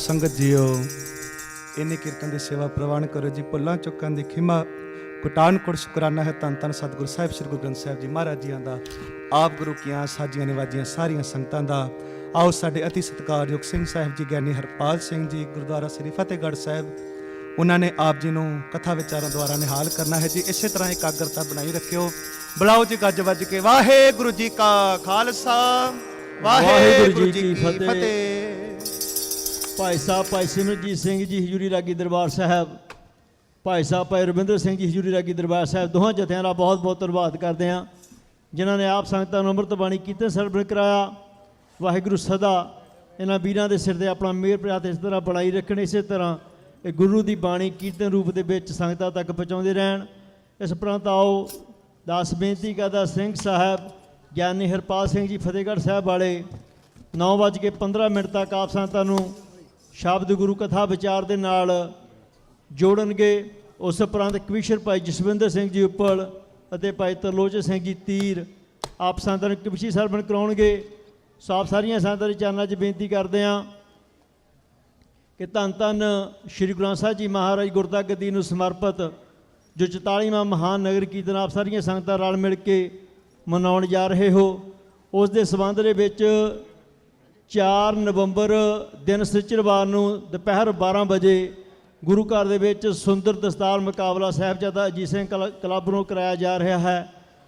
ਸੰਗਤ ਜੀਓ ਇਹਨੇ ਕੀਰਤਨ ਦੀ ਸੇਵਾ ਪ੍ਰਵਾਨ ਕਰੋ ਜੀ। ਭੁੱਲਾਂ ਚੁੱਕਾਂ ਦੀ ਖਿਮਾ ਕੁਟਾਨ ਕੁੜ ਸ਼ੁਕਰਾਨਾ ਹੈ ਧੰਨ ਧੰਨ ਸਤਿਗੁਰੂ ਸਾਹਿਬ ਸ੍ਰੀ ਗੁਰੂ ਗ੍ਰੰਥ ਸਾਹਿਬ ਜੀ ਮਹਾਰਾਜ ਜੀਆਂ ਦਾ, ਆਪ ਗੁਰੂ ਕੀਆਂ ਸਾਜੀਆਂ ਨਿਵਾਜੀਆਂ ਸਾਰੀਆਂ ਸੰਗਤਾਂ ਦਾ। ਆਓ ਸਾਡੇ ਅਤੀ ਸਤਿਕਾਰਯੋਗ ਸਿੰਘ ਸਾਹਿਬ ਜੀ ਗਿਆਨੀ ਹਰਪਾਲ ਸਿੰਘ ਜੀ ਗੁਰਦੁਆਰਾ ਸ੍ਰੀ ਫਤਿਹਗੜ੍ਹ ਸਾਹਿਬ, ਉਹਨਾਂ ਨੇ ਆਪ ਜੀ ਨੂੰ ਕਥਾ ਵਿਚਾਰਾਂ ਦੁਆਰਾ ਨਿਹਾਲ ਕਰਨਾ ਹੈ ਜੀ। ਇਸੇ ਤਰ੍ਹਾਂ ਇਕਾਗਰਤਾ ਬਣਾਈ ਰੱਖਿਓ। ਬੁਲਾਓ ਜੀ ਗੱਜ ਵੱਜ ਕੇ ਵਾਹਿਗੁਰੂ ਜੀ ਕਾ ਖਾਲਸਾ ਵਾਹਿਗੁਰੂ ਜੀ ਕੀ ਫਤਿਹ। ਭਾਈ ਸਾਹਿਬ ਭਾਈ ਸਿਮਰਜੀਤ ਸਿੰਘ ਜੀ ਹਜ਼ੂਰੀ ਰਾਗੀ ਦਰਬਾਰ ਸਾਹਿਬ, ਭਾਈ ਸਾਹਿਬ ਭਾਈ ਰਵਿੰਦਰ ਸਿੰਘ ਜੀ ਹਜ਼ੂਰੀ ਰਾਗੀ ਦਰਬਾਰ ਸਾਹਿਬ, ਦੋਹਾਂ ਜਥਿਆਂ ਦਾ ਬਹੁਤ ਬਹੁਤ ਧੰਨਵਾਦ ਕਰਦੇ ਹਾਂ ਜਿਨ੍ਹਾਂ ਨੇ ਆਪ ਸੰਗਤਾਂ ਨੂੰ ਅੰਮ੍ਰਿਤ ਬਾਣੀ ਕੀਰਤਨ ਸਰਵਣ ਕਰਾਇਆ। ਵਾਹਿਗੁਰੂ ਸਦਾ ਇਹਨਾਂ ਵੀਰਾਂ ਦੇ ਸਿਰ ਤੇ ਆਪਣਾ ਮਿਹਰ ਪ੍ਰਾਤ ਇਸ ਤਰ੍ਹਾਂ ਬਣਾਈ ਰੱਖਣ, ਇਸੇ ਤਰ੍ਹਾਂ ਇਹ ਗੁਰੂ ਦੀ ਬਾਣੀ ਕੀਰਤਨ ਰੂਪ ਦੇ ਵਿੱਚ ਸੰਗਤਾਂ ਤੱਕ ਪਹੁੰਚਾਉਂਦੇ ਰਹਿਣ। ਇਸ ਉਪਰੰਤ ਆਓ ਦਾਸ ਬੇਨਤੀ ਕਰਦਾ ਸਿੰਘ ਸਾਹਿਬ ਗਿਆਨੀ ਹਰਪਾਲ ਸਿੰਘ ਜੀ ਫਤਿਹਗੜ੍ਹ ਸਾਹਿਬ ਵਾਲੇ 9:15 ਤੱਕ ਆਪ ਸੰਗਤਾਂ ਨੂੰ ਸ਼ਬਦ ਗੁਰੂ ਕਥਾ ਵਿਚਾਰ ਦੇ ਨਾਲ ਜੋੜਨਗੇ। ਉਸ ਉਪਰੰਤ ਕਵੀਸ਼ਰ ਭਾਈ ਜਸਵਿੰਦਰ ਸਿੰਘ ਜੀ ਉੱਪਲ ਅਤੇ ਭਾਈ ਤਰਲੋਚਨ ਸਿੰਘ ਜੀ ਤੀਰ ਆਪ ਸੰਗਤਾਂ ਨੂੰ ਕਵਿਸ਼ੀ ਸਰਵਣ ਕਰਾਉਣਗੇ। ਸੋ ਆਪ ਸਾਰੀਆਂ ਸੰਗਤਾਂ ਦੇ ਚਰਨਾਂ 'ਚ ਬੇਨਤੀ ਕਰਦੇ ਹਾਂ ਕਿ ਧੰਨ ਧੰਨ ਸ਼੍ਰੀ ਗੁਰੂ ਗ੍ਰੰਥ ਸਾਹਿਬ ਜੀ ਮਹਾਰਾਜ ਗੁਰਤਾ ਗੱਦੀ ਨੂੰ ਸਮਰਪਿਤ ਜੋ 44ਵਾਂ ਮਹਾਨ ਨਗਰ ਕੀਰਤਨ ਆਪ ਸਾਰੀਆਂ ਸੰਗਤਾਂ ਰਲ ਮਿਲ ਕੇ ਮਨਾਉਣ ਜਾ ਰਹੇ ਹੋ, ਉਸ ਦੇ ਸੰਬੰਧ ਦੇ ਵਿੱਚ 4 ਨਵੰਬਰ ਦਿਨ ਸ੍ਰਿਚਰਵਾਰ ਨੂੰ ਦੁਪਹਿਰ 12 ਵਜੇ ਗੁਰੂ ਘਰ ਦੇ ਵਿੱਚ ਸੁੰਦਰ ਦਸਤਾਰ ਮੁਕਾਬਲਾ ਸਾਹਿਬਜ਼ਾਦਾ ਅਜੀਤ ਸਿੰਘ ਕਲੱਬ ਨੂੰ ਕਰਾਇਆ ਜਾ ਰਿਹਾ ਹੈ।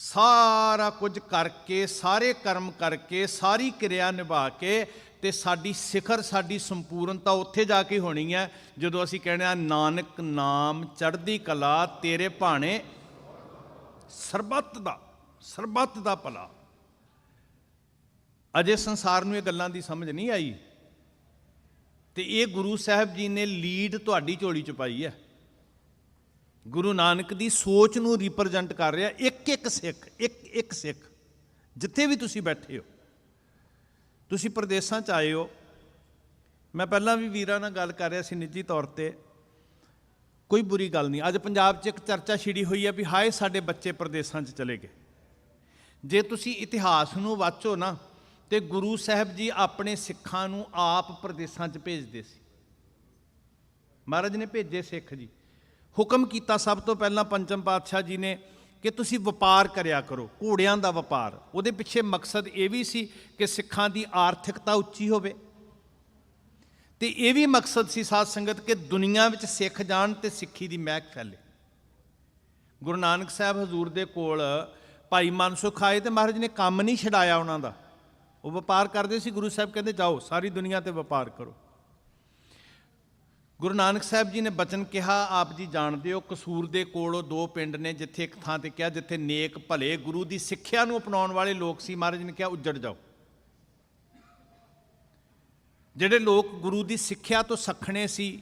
ਸਾਰਾ ਕੁਝ ਕਰਕੇ, ਸਾਰੇ ਕਰਮ ਕਰਕੇ, ਸਾਰੀ ਕਿਰਿਆ ਨਿਭਾ ਕੇ, ਤੇ ਸਾਡੀ ਸਿਖਰ, ਸਾਡੀ ਸੰਪੂਰਨਤਾ ਉੱਥੇ ਜਾ ਕੇ ਹੋਣੀ ਹੈ ਜਦੋਂ ਅਸੀਂ ਕਹਿੰਦੇ ਆ ਨਾਨਕ ਨਾਮ ਚੜ੍ਹਦੀ ਕਲਾ ਤੇਰੇ ਭਾਣੇ ਸਰਬੱਤ ਦਾ ਭਲਾ। ਅਜੇ ਸੰਸਾਰ ਨੂੰ ਇਹ ਗੱਲਾਂ ਦੀ ਸਮਝ ਨਹੀਂ ਆਈ, ਤੇ ਇਹ ਗੁਰੂ ਸਾਹਿਬ ਜੀ ਨੇ ਲੀਡ ਤੁਹਾਡੀ ਝੋਲੀ 'ਚ ਪਾਈ ਹੈ। ਗੁਰੂ ਨਾਨਕ ਦੀ ਸੋਚ ਨੂੰ ਰਿਪਰੈਜ਼ੈਂਟ ਕਰ ਰਿਹਾ ਇੱਕ ਸਿੱਖ, ਜਿੱਥੇ ਵੀ ਤੁਸੀਂ ਬੈਠੇ ਹੋ। ਤੁਸੀਂ ਪ੍ਰਦੇਸਾਂ 'ਚ ਆਏ ਹੋ, ਮੈਂ ਪਹਿਲਾਂ ਵੀ ਵੀਰਾਂ ਨਾਲ ਗੱਲ ਕਰ ਰਿਹਾ ਸੀ ਨਿੱਜੀ ਤੌਰ 'ਤੇ, ਕੋਈ ਬੁਰੀ ਗੱਲ ਨਹੀਂ। ਅੱਜ ਪੰਜਾਬ 'ਚ ਇੱਕ ਚਰਚਾ ਛਿੜੀ ਹੋਈ ਹੈ ਵੀ ਹਾਏ ਸਾਡੇ ਬੱਚੇ ਪ੍ਰਦੇਸਾਂ 'ਚ ਚਲੇ ਗਏ। ਜੇ ਤੁਸੀਂ ਇਤਿਹਾਸ ਨੂੰ ਵਾਚੋ ਨਾ, ਤੇ ਗੁਰੂ ਸਾਹਿਬ ਜੀ ਆਪਣੇ ਸਿੱਖਾਂ ਨੂੰ ਆਪ ਪ੍ਰਦੇਸਾਂ 'ਚ ਭੇਜਦੇ ਸੀ। ਮਹਾਰਾਜ ਨੇ ਭੇਜੇ ਸਿੱਖ ਜੀ, ਹੁਕਮ ਕੀਤਾ ਸਭ ਤੋਂ ਪਹਿਲਾਂ ਪੰਚਮ ਪਾਤਸ਼ਾਹ ਜੀ ਨੇ ਕਿ ਤੁਸੀਂ ਵਪਾਰ ਕਰਿਆ ਕਰੋ, ਘੋੜਿਆਂ ਦਾ ਵਪਾਰ। ਉਹਦੇ ਪਿੱਛੇ ਮਕਸਦ ਇਹ ਵੀ ਸੀ ਕਿ ਸਿੱਖਾਂ ਦੀ ਆਰਥਿਕਤਾ ਉੱਚੀ ਹੋਵੇ, ਤੇ ਇਹ ਵੀ ਮਕਸਦ ਸੀ ਸਾਧ ਸੰਗਤ ਕਿ ਦੁਨੀਆ ਵਿੱਚ ਸਿੱਖ ਜਾਣ ਤੇ ਸਿੱਖੀ ਦੀ ਮਹਿਕ ਫੈਲੇ। ਗੁਰੂ ਨਾਨਕ ਸਾਹਿਬ ਹਜ਼ੂਰ ਦੇ ਕੋਲ ਭਾਈ ਮਨਸੁਖ ਆਏ ਤੇ ਮਹਾਰਾਜ ਨੇ ਕੰਮ ਨਹੀਂ ਛਡਾਇਆ ਉਹਨਾਂ ਦਾ, ਉਹ ਵਪਾਰ ਕਰਦੇ ਸੀ। ਗੁਰੂ ਸਾਹਿਬ ਕਹਿੰਦੇ ਜਾਓ ਸਾਰੀ ਦੁਨੀਆ ਤੇ ਵਪਾਰ ਕਰੋ। ਗੁਰੂ ਨਾਨਕ ਸਾਹਿਬ ਜੀ ਨੇ ਬਚਨ ਕਿਹਾ, ਆਪ ਜੀ ਜਾਣਦੇ ਹੋ, ਕਸੂਰ ਦੇ ਕੋਲ ਉਹ 2 ਪਿੰਡ ਨੇ, ਜਿੱਥੇ ਇੱਕ ਥਾਂ ਤੇ ਕਿਹਾ ਜਿੱਥੇ ਨੇਕ ਭਲੇ ਗੁਰੂ ਦੀ ਸਿੱਖਿਆ ਨੂੰ ਅਪਣਾਉਣ ਵਾਲੇ ਲੋਕ ਸੀ, ਮਹਾਰਾਜ ਨੇ ਕਿਹਾ ਉੱਜੜ ਜਾਓ। ਜਿਹੜੇ ਲੋਕ ਗੁਰੂ ਦੀ ਸਿੱਖਿਆ ਤੋਂ ਸੱਖਣੇ ਸੀ,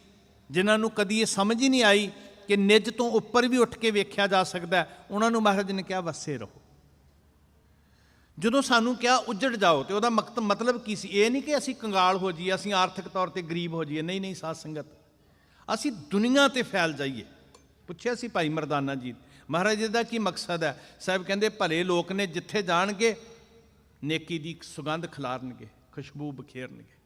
ਜਿਨ੍ਹਾਂ ਨੂੰ ਕਦੀ ਇਹ ਸਮਝ ਹੀ ਨਹੀਂ ਆਈ ਕਿ ਨਿੱਜ ਤੋਂ ਉੱਪਰ ਵੀ ਉੱਠ ਕੇ ਵੇਖਿਆ ਜਾ ਸਕਦਾ, ਉਹਨਾਂ ਨੂੰ ਮਹਾਰਾਜ ਨੇ ਕਿਹਾ ਵਸੇ ਰਹੋ। ਜਦੋਂ ਸਾਨੂੰ ਕਿਹਾ ਉੱਜੜ ਜਾਓ, ਤੇ ਉਹਦਾ ਮਤਲਬ ਕੀ ਸੀ? ਇਹ ਨਹੀਂ ਕਿ ਅਸੀਂ ਕੰਗਾਲ ਹੋ ਜਾਈਏ, ਅਸੀਂ ਆਰਥਿਕ ਤੌਰ ਤੇ ਗਰੀਬ ਹੋ ਜਾਈਏ, ਨਹੀਂ ਸਾਧ ਸੰਗਤ, ਅਸੀਂ ਦੁਨੀਆ ਤੇ ਫੈਲ ਜਾਈਏ। ਪੁੱਛਿਆ ਸੀ ਭਾਈ ਮਰਦਾਨਾ ਜੀ ਮਹਾਰਾਜ ਜੀ ਦਾ ਕੀ ਮਕਸਦ ਹੈ? ਸਾਹਿਬ ਕਹਿੰਦੇ ਭਲੇ ਲੋਕ ਨੇ ਜਿੱਥੇ ਜਾਣਗੇ ਨੇਕੀ ਦੀ ਸੁਗੰਧ ਖਿਲਾਰਨਗੇ, ਖੁਸ਼ਬੂ ਬਖੇਰਨਗੇ।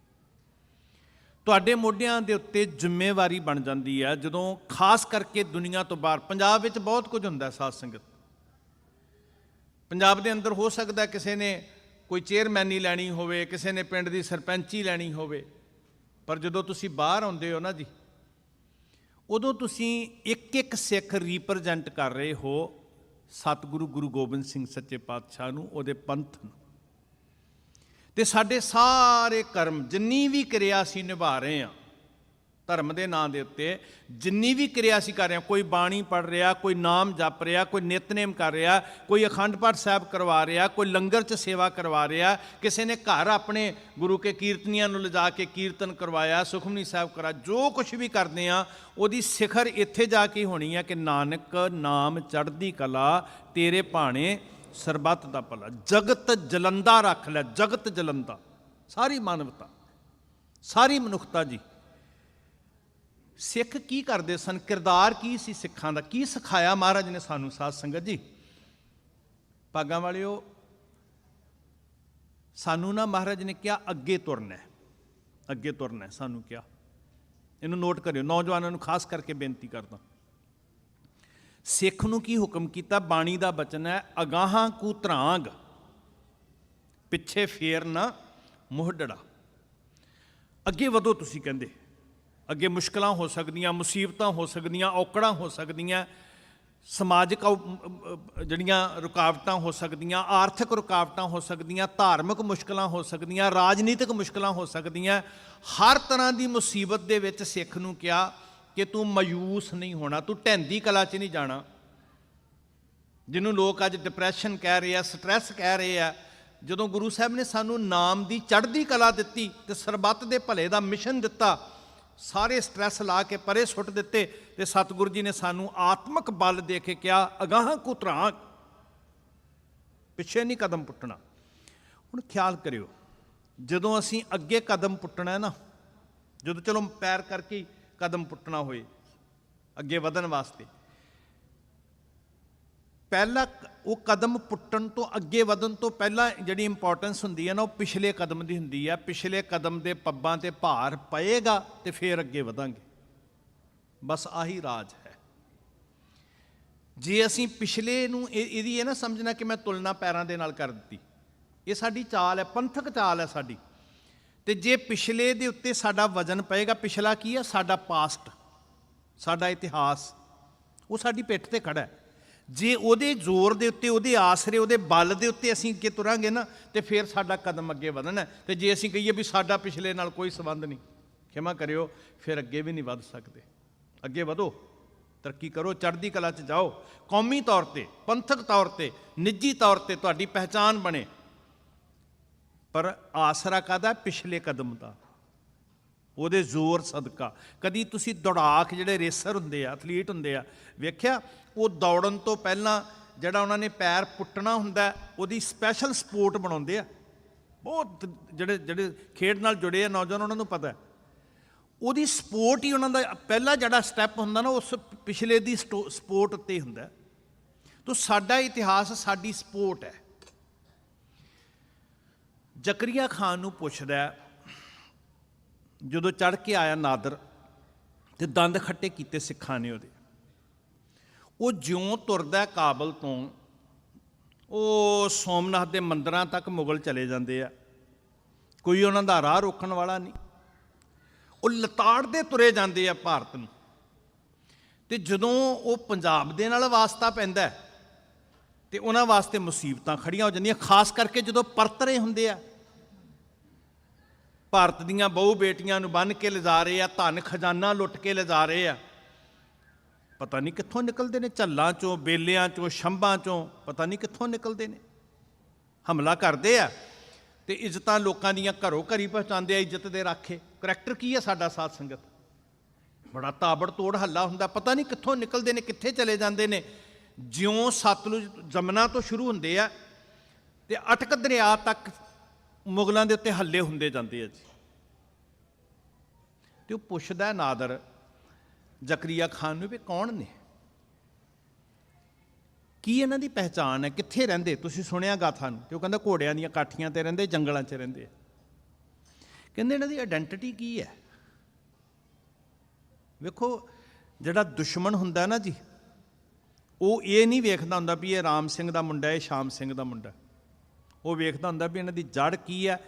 ਤੁਹਾਡੇ ਮੋਢਿਆਂ ਦੇ ਉੱਤੇ ਜ਼ਿੰਮੇਵਾਰੀ ਬਣ ਜਾਂਦੀ ਹੈ ਜਦੋਂ ਖਾਸ ਕਰਕੇ ਦੁਨੀਆ ਤੋਂ ਬਾਹਰ। ਪੰਜਾਬ ਵਿੱਚ ਬਹੁਤ ਕੁਝ ਹੁੰਦਾ ਸਾਧ ਸੰਗਤ। ਪੰਜਾਬ ਦੇ ਅੰਦਰ ਹੋ ਸਕਦਾ ਕਿਸੇ ਨੇ ਕੋਈ ਚੇਅਰਮੈਨੀ ਲੈਣੀ ਹੋਵੇ, ਕਿਸੇ ਨੇ ਪਿੰਡ ਦੀ ਸਰਪੰਚੀ ਲੈਣੀ ਹੋਵੇ, ਪਰ ਜਦੋਂ ਤੁਸੀਂ ਬਾਹਰ ਆਉਂਦੇ ਹੋ ਨਾ ਜੀ, ਉਦੋਂ ਤੁਸੀਂ ਇੱਕ ਸਿੱਖ ਰਿਪਰੈਜ਼ੈਂਟ ਕਰ ਰਹੇ ਹੋ ਸਤਿਗੁਰੂ ਗੁਰੂ ਗੋਬਿੰਦ ਸਿੰਘ ਸੱਚੇ ਪਾਤਸ਼ਾਹ ਨੂੰ, ਉਹਦੇ ਪੰਥ ਨੂੰ। ਤੇ ਸਾਡੇ ਸਾਰੇ ਕਰਮ, ਜਿੰਨੀ ਵੀ ਕਿਰਿਆ ਅਸੀਂ ਨਿਭਾ ਰਹੇ ਹਾਂ ਧਰਮ ਦੇ ਨਾਂ ਦੇ ਉੱਤੇ, ਜਿੰਨੀ ਵੀ ਕਿਰਿਆ ਅਸੀਂ ਕਰ ਰਹੇ ਹਾਂ, ਕੋਈ ਬਾਣੀ ਪੜ੍ਹ ਰਿਹਾ, ਕੋਈ ਨਾਮ ਜਪ ਰਿਹਾ, ਕੋਈ ਨਿਤਨੇਮ ਕਰ ਰਿਹਾ, ਕੋਈ ਅਖੰਡ ਪਾਠ ਸਾਹਿਬ ਕਰਵਾ ਰਿਹਾ, ਕੋਈ ਲੰਗਰ 'ਚ ਸੇਵਾ ਕਰਵਾ ਰਿਹਾ, ਕਿਸੇ ਨੇ ਘਰ ਆਪਣੇ ਗੁਰੂ ਕੇ ਕੀਰਤਨੀਆਂ ਨੂੰ ਲਿਜਾ ਕੇ ਕੀਰਤਨ ਕਰਵਾਇਆ, ਸੁਖਮਨੀ ਸਾਹਿਬ ਕਰਾ, ਜੋ ਕੁਛ ਵੀ ਕਰਦੇ ਆ ਉਹਦੀ ਸਿਖਰ ਇੱਥੇ ਜਾ ਕੇ ਹੋਣੀ ਹੈ ਕਿ ਨਾਨਕ ਨਾਮ ਚੜ੍ਹਦੀ ਕਲਾ ਤੇਰੇ ਭਾਣੇ ਸਰਬੱਤ ਦਾ ਭਲਾ। ਜਗਤ ਜਲੰਦਾ ਰੱਖ ਲੈ, ਜਗਤ ਜਲੰਦਾ, ਸਾਰੀ ਮਾਨਵਤਾ, ਸਾਰੀ ਮਨੁੱਖਤਾ ਜੀ। ਸਿੱਖ ਕੀ ਕਰਦੇ ਸਨ? ਕਿਰਦਾਰ ਕੀ ਸੀ ਸਿੱਖਾਂ ਦਾ? ਕੀ ਸਿਖਾਇਆ ਮਹਾਰਾਜ ਨੇ ਸਾਨੂੰ? ਸਾਧ ਸੰਗਤ ਜੀ, ਭਾਗਾਂ ਵਾਲਿਓ, ਸਾਨੂੰ ਨਾ ਮਹਾਰਾਜ ਨੇ ਕਿਹਾ ਅੱਗੇ ਤੁਰਨਾ ਹੈ, ਅੱਗੇ ਤੁਰਨਾ ਹੈ ਸਾਨੂੰ ਕਿਹਾ। ਇਹਨੂੰ ਨੋਟ ਕਰਿਓ, ਨੌਜਵਾਨਾਂ ਨੂੰ ਖਾਸ ਕਰਕੇ ਬੇਨਤੀ ਕਰਦਾ। ਸਿੱਖ ਨੂੰ ਕੀ ਹੁਕਮ ਕੀਤਾ? ਬਾਣੀ ਦਾ ਬਚਨ ਹੈ, ਅਗਾਹਾਂ ਕੂ ਧਰਾਂਗ, ਪਿੱਛੇ ਫੇਰ ਨਾ ਮੋਹਡੜਾ। ਅੱਗੇ ਵਧੋ ਤੁਸੀਂ, ਕਹਿੰਦੇ ਅੱਗੇ ਮੁਸ਼ਕਲਾਂ ਹੋ ਸਕਦੀਆਂ, ਮੁਸੀਬਤਾਂ ਹੋ ਸਕਦੀਆਂ, ਔਕੜਾਂ ਹੋ ਸਕਦੀਆਂ, ਸਮਾਜਿਕ ਜਿਹੜੀਆਂ ਰੁਕਾਵਟਾਂ ਹੋ ਸਕਦੀਆਂ, ਆਰਥਿਕ ਰੁਕਾਵਟਾਂ ਹੋ ਸਕਦੀਆਂ, ਧਾਰਮਿਕ ਮੁਸ਼ਕਲਾਂ ਹੋ ਸਕਦੀਆਂ, ਰਾਜਨੀਤਿਕ ਮੁਸ਼ਕਲਾਂ ਹੋ ਸਕਦੀਆਂ। ਹਰ ਤਰ੍ਹਾਂ ਦੀ ਮੁਸੀਬਤ ਦੇ ਵਿੱਚ ਸਿੱਖ ਨੂੰ ਕਿਹਾ ਕਿ ਤੂੰ ਮਾਯੂਸ ਨਹੀਂ ਹੋਣਾ, ਤੂੰ ਢਹਿੰਦੀ ਕਲਾ 'ਚ ਨਹੀਂ ਜਾਣਾ। ਜਿਹਨੂੰ ਲੋਕ ਅੱਜ ਡਿਪਰੈਸ਼ਨ ਕਹਿ ਰਹੇ ਆ, ਸਟ੍ਰੈਸ ਕਹਿ ਰਹੇ ਆ, ਜਦੋਂ ਗੁਰੂ ਸਾਹਿਬ ਨੇ ਸਾਨੂੰ ਨਾਮ ਦੀ ਚੜ੍ਹਦੀ ਕਲਾ ਦਿੱਤੀ ਤੇ ਸਰਬੱਤ ਦੇ ਭਲੇ ਦਾ ਮਿਸ਼ਨ ਦਿੱਤਾ, ਸਾਰੇ ਸਟ੍ਰੈਸ ਲਾ ਕੇ ਪਰੇ ਸੁੱਟ ਦਿੱਤੇ, ਤੇ ਸਤਿਗੁਰੂ ਜੀ ਨੇ ਸਾਨੂੰ ਆਤਮਿਕ ਬਲ ਦੇ ਕੇ ਕਿਹਾ ਅਗਾਹਾਂ ਕੂ ਧਰਾਂਗ, ਪਿੱਛੇ ਨਹੀਂ ਕਦਮ ਪੁੱਟਣਾ। ਹੁਣ ਖਿਆਲ ਕਰਿਓ, ਜਦੋਂ ਅਸੀਂ ਅੱਗੇ ਕਦਮ ਪੁੱਟਣਾ ਨਾ, ਜਦੋਂ ਚਲੋ ਪੈਰ ਕਰਕੇ ਕਦਮ ਪੁੱਟਣਾ ਹੋਏ ਅੱਗੇ ਵਧਣ ਵਾਸਤੇ, ਪਹਿਲਾ ਉਹ ਕਦਮ ਪੁੱਟਣ ਤੋਂ ਅੱਗੇ ਵਧਣ ਤੋਂ ਪਹਿਲਾਂ ਜਿਹੜੀ ਇੰਪੋਰਟੈਂਸ ਹੁੰਦੀ ਹੈ ਨਾ, ਉਹ ਪਿਛਲੇ ਕਦਮ ਦੀ ਹੁੰਦੀ ਹੈ। ਪਿਛਲੇ ਕਦਮ ਦੇ ਪੱਬਾਂ ਤੇ ਭਾਰ ਪਏਗਾ ਤੇ ਫਿਰ ਅੱਗੇ ਵਧਾਂਗੇ। ਬਸ ਆਹੀ ਰਾਜ ਹੈ। ਜੇ ਅਸੀਂ ਪਿਛਲੇ ਨੂੰ ਇਹਦੀ ਇਹ ਨਾ ਸਮਝਣਾ ਕਿ ਮੈਂ ਤੁਲਨਾ ਪੈਰਾਂ ਦੇ ਨਾਲ ਕਰ ਦਿੱਤੀ, ਇਹ ਸਾਡੀ ਚਾਲ ਹੈ, ਪੰਥਕ ਚਾਲ ਹੈ ਸਾਡੀ। ਤੇ ਜੇ ਪਿਛਲੇ ਦੇ ਉੱਤੇ ਸਾਡਾ ਵਜ਼ਨ ਪਏਗਾ, ਪਿਛਲਾ ਕੀ ਹੈ? ਸਾਡਾ ਪਾਸਟ, ਸਾਡਾ ਇਤਿਹਾਸ, ਉਹ ਸਾਡੀ ਪਿੱਠ ਤੇ ਖੜਾ ਹੈ। ਜੇ ਉਹਦੇ ਜ਼ੋਰ ਦੇ ਉੱਤੇ, ਉਹਦੇ ਆਸਰੇ, ਉਹਦੇ ਬਲ ਦੇ ਉੱਤੇ ਅਸੀਂ ਅੱਗੇ ਤੁਰਾਂਗੇ ਨਾ, ਤੇ ਫਿਰ ਸਾਡਾ ਕਦਮ ਅੱਗੇ ਵਧਣਾ। ਤੇ ਜੇ ਅਸੀਂ ਕਹੀਏ ਵੀ ਸਾਡਾ ਪਿਛਲੇ ਨਾਲ ਕੋਈ ਸੰਬੰਧ ਨਹੀਂ, ਖਿਮਾ ਕਰਿਓ, ਫਿਰ ਅੱਗੇ ਵੀ ਨਹੀਂ ਵੱਧ ਸਕਦੇ। ਅੱਗੇ ਵਧੋ, ਤਰੱਕੀ ਕਰੋ, ਚੜ੍ਹਦੀ ਕਲਾ 'ਚ ਜਾਓ। ਕੌਮੀ ਤੌਰ 'ਤੇ, ਪੰਥਕ ਤੌਰ 'ਤੇ, ਨਿੱਜੀ ਤੌਰ 'ਤੇ ਤੁਹਾਡੀ ਪਹਿਚਾਨ ਬਣੇ। ਪਰ ਆਸਰਾ ਕਾਹਦਾ? ਪਿਛਲੇ ਕਦਮ ਦਾ, ਉਹਦੇ ਜ਼ੋਰ ਸਦਕਾ। ਕਦੀ ਤੁਸੀਂ ਦੌੜਾਕ, ਜਿਹੜੇ ਰੇਸਰ ਹੁੰਦੇ ਆ, ਐਥਲੀਟ ਹੁੰਦੇ ਆ, ਵੇਖਿਆ ਉਹ ਦੌੜਨ ਤੋਂ ਪਹਿਲਾਂ ਜਿਹੜਾ ਉਹਨਾਂ ਨੇ ਪੈਰ ਪੁੱਟਣਾ ਹੁੰਦਾ, ਉਹਦੀ ਸਪੈਸ਼ਲ ਸਪੋਰਟ ਬਣਾਉਂਦੇ ਆ। ਬਹੁਤ ਜਿਹੜੇ ਖੇਡ ਨਾਲ ਜੁੜੇ ਆ ਨੌਜਵਾਨ, ਉਹਨਾਂ ਨੂੰ ਪਤਾ ਉਹਦੀ ਸਪੋਰਟ ਹੀ ਉਹਨਾਂ ਦਾ ਪਹਿਲਾ ਜਿਹੜਾ ਸਟੈਪ ਹੁੰਦਾ ਨਾ, ਉਸ ਪਿਛਲੇ ਦੀ ਸਪੋਰਟ ਉੱਤੇ ਹੁੰਦਾ। ਤਾਂ ਸਾਡਾ ਇਤਿਹਾਸ ਸਾਡੀ ਸਪੋਰਟ ਹੈ। ਜ਼ਕਰੀਆ ਖਾਨ ਨੂੰ ਪੁੱਛਦਾ, ਜਦੋਂ ਚੜ੍ਹ ਕੇ ਆਇਆ ਨਾਦਰ ਤੇ ਦੰਦ ਖੱਟੇ ਕੀਤੇ ਸਿੱਖਾਂ ਨੇ ਉਹਦੇ, ਉਹ ਜਿਉਂ ਤੁਰਦਾ ਕਾਬਲ ਤੋਂ, ਉਹ ਸੋਮਨਾਥ ਦੇ ਮੰਦਿਰਾਂ ਤੱਕ ਮੁਗਲ ਚਲੇ ਜਾਂਦੇ ਆ, ਕੋਈ ਉਹਨਾਂ ਦਾ ਰਾਹ ਰੋਕਣ ਵਾਲਾ ਨਹੀਂ। ਉਹ ਲਤਾੜਦੇ ਤੁਰੇ ਜਾਂਦੇ ਆ ਭਾਰਤ ਨੂੰ। ਤੇ ਜਦੋਂ ਉਹ ਪੰਜਾਬ ਦੇ ਨਾਲ ਵਾਸਤਾ ਪੈਂਦਾ ਤੇ ਉਹਨਾਂ ਵਾਸਤੇ ਮੁਸੀਬਤਾਂ ਖੜੀਆਂ ਹੋ ਜਾਂਦੀਆਂ, ਖਾਸ ਕਰਕੇ ਜਦੋਂ ਪਰਤ ਰਹੇ ਹੁੰਦੇ ਆ। ਭਾਰਤ ਦੀਆਂ ਬਹੁ ਬੇਟੀਆਂ ਨੂੰ ਬੰਨ੍ਹ ਕੇ ਲਿਜਾ ਰਹੇ ਆ, ਧਨ ਖਜ਼ਾਨਾ ਲੁੱਟ ਕੇ ਲਿਜਾ ਰਹੇ ਆ। ਪਤਾ ਨਹੀਂ ਕਿੱਥੋਂ ਨਿਕਲਦੇ ਨੇ, ਝੱਲਾਂ 'ਚੋਂ, ਬੇਲਿਆਂ 'ਚੋਂ, ਸ਼ੰਭਾਂ 'ਚੋਂ, ਪਤਾ ਨਹੀਂ ਕਿੱਥੋਂ ਨਿਕਲਦੇ ਨੇ। ਹਮਲਾ ਕਰਦੇ ਆ ਤੇ ਇੱਜ਼ਤਾਂ ਲੋਕਾਂ ਦੀਆਂ ਘਰੋਂ ਘਰੀ ਪਹੁੰਚਾਉਂਦੇ ਆ, ਇੱਜ਼ਤ ਦੇ ਰਾਖੇ। ਕਰੈਕਟਰ ਕੀ ਹੈ ਸਾਡਾ ਸਾਧ ਸੰਗਤ? ਬੜਾ ਤਾਬੜ ਤੋੜ ਹੱਲਾ ਹੁੰਦਾ, ਪਤਾ ਨਹੀਂ ਕਿੱਥੋਂ ਨਿਕਲਦੇ ਨੇ, ਕਿੱਥੇ ਚਲੇ ਜਾਂਦੇ ਨੇ। ਜਿਉਂ ਸਤਲੁਜ ਜਮਨਾ ਤੋਂ ਸ਼ੁਰੂ ਹੁੰਦੇ ਆ ਤੇ ਅਟਕ ਦਰਿਆ ਤੱਕ ਮੁਗਲਾਂ ਦੇ ਉੱਤੇ ਹੱਲੇ ਹੁੰਦੇ ਜਾਂਦੇ ਆ ਜੀ। ਤੇ ਉਹ ਪੁੱਛਦਾ ਨਾਦਰ ਜ਼ਕਰੀਆ ਖਾਨ ਨੂੰ ਵੀ ਕੌਣ ਨੇ, ਕੀ ਇਹਨਾਂ ਦੀ ਪਹਿਚਾਣ ਹੈ, ਕਿੱਥੇ ਰਹਿੰਦੇ? ਤੁਸੀਂ ਸੁਣਿਆ ਗਾਥਾ ਨੂੰ। ਤੇ ਉਹ ਕਹਿੰਦਾ ਘੋੜਿਆਂ ਦੀਆਂ ਕਾਠੀਆਂ ਤੇ ਰਹਿੰਦੇ, ਜੰਗਲਾਂ 'ਚ ਰਹਿੰਦੇ ਆ। ਕਹਿੰਦੇ ਇਹਨਾਂ ਦੀ ਆਇਡੈਂਟੀਟੀ ਕੀ ਹੈ? ਵੇਖੋ, ਜਿਹੜਾ ਦੁਸ਼ਮਣ ਹੁੰਦਾ ਨਾ ਜੀ, ਉਹ ਇਹ ਨਹੀਂ ਵੇਖਦਾ ਹੁੰਦਾ ਵੀ ਇਹ ਰਾਮ ਸਿੰਘ ਦਾ ਮੁੰਡਾ, ਇਹ ਸ਼ਾਮ ਸਿੰਘ ਦਾ ਮੁੰਡਾ। ਉਹ ਵੇਖਦਾ ਹੁੰਦਾ ਵੀ ਇਹਨਾਂ ਦੀ ਜੜ ਕੀ ਹੈ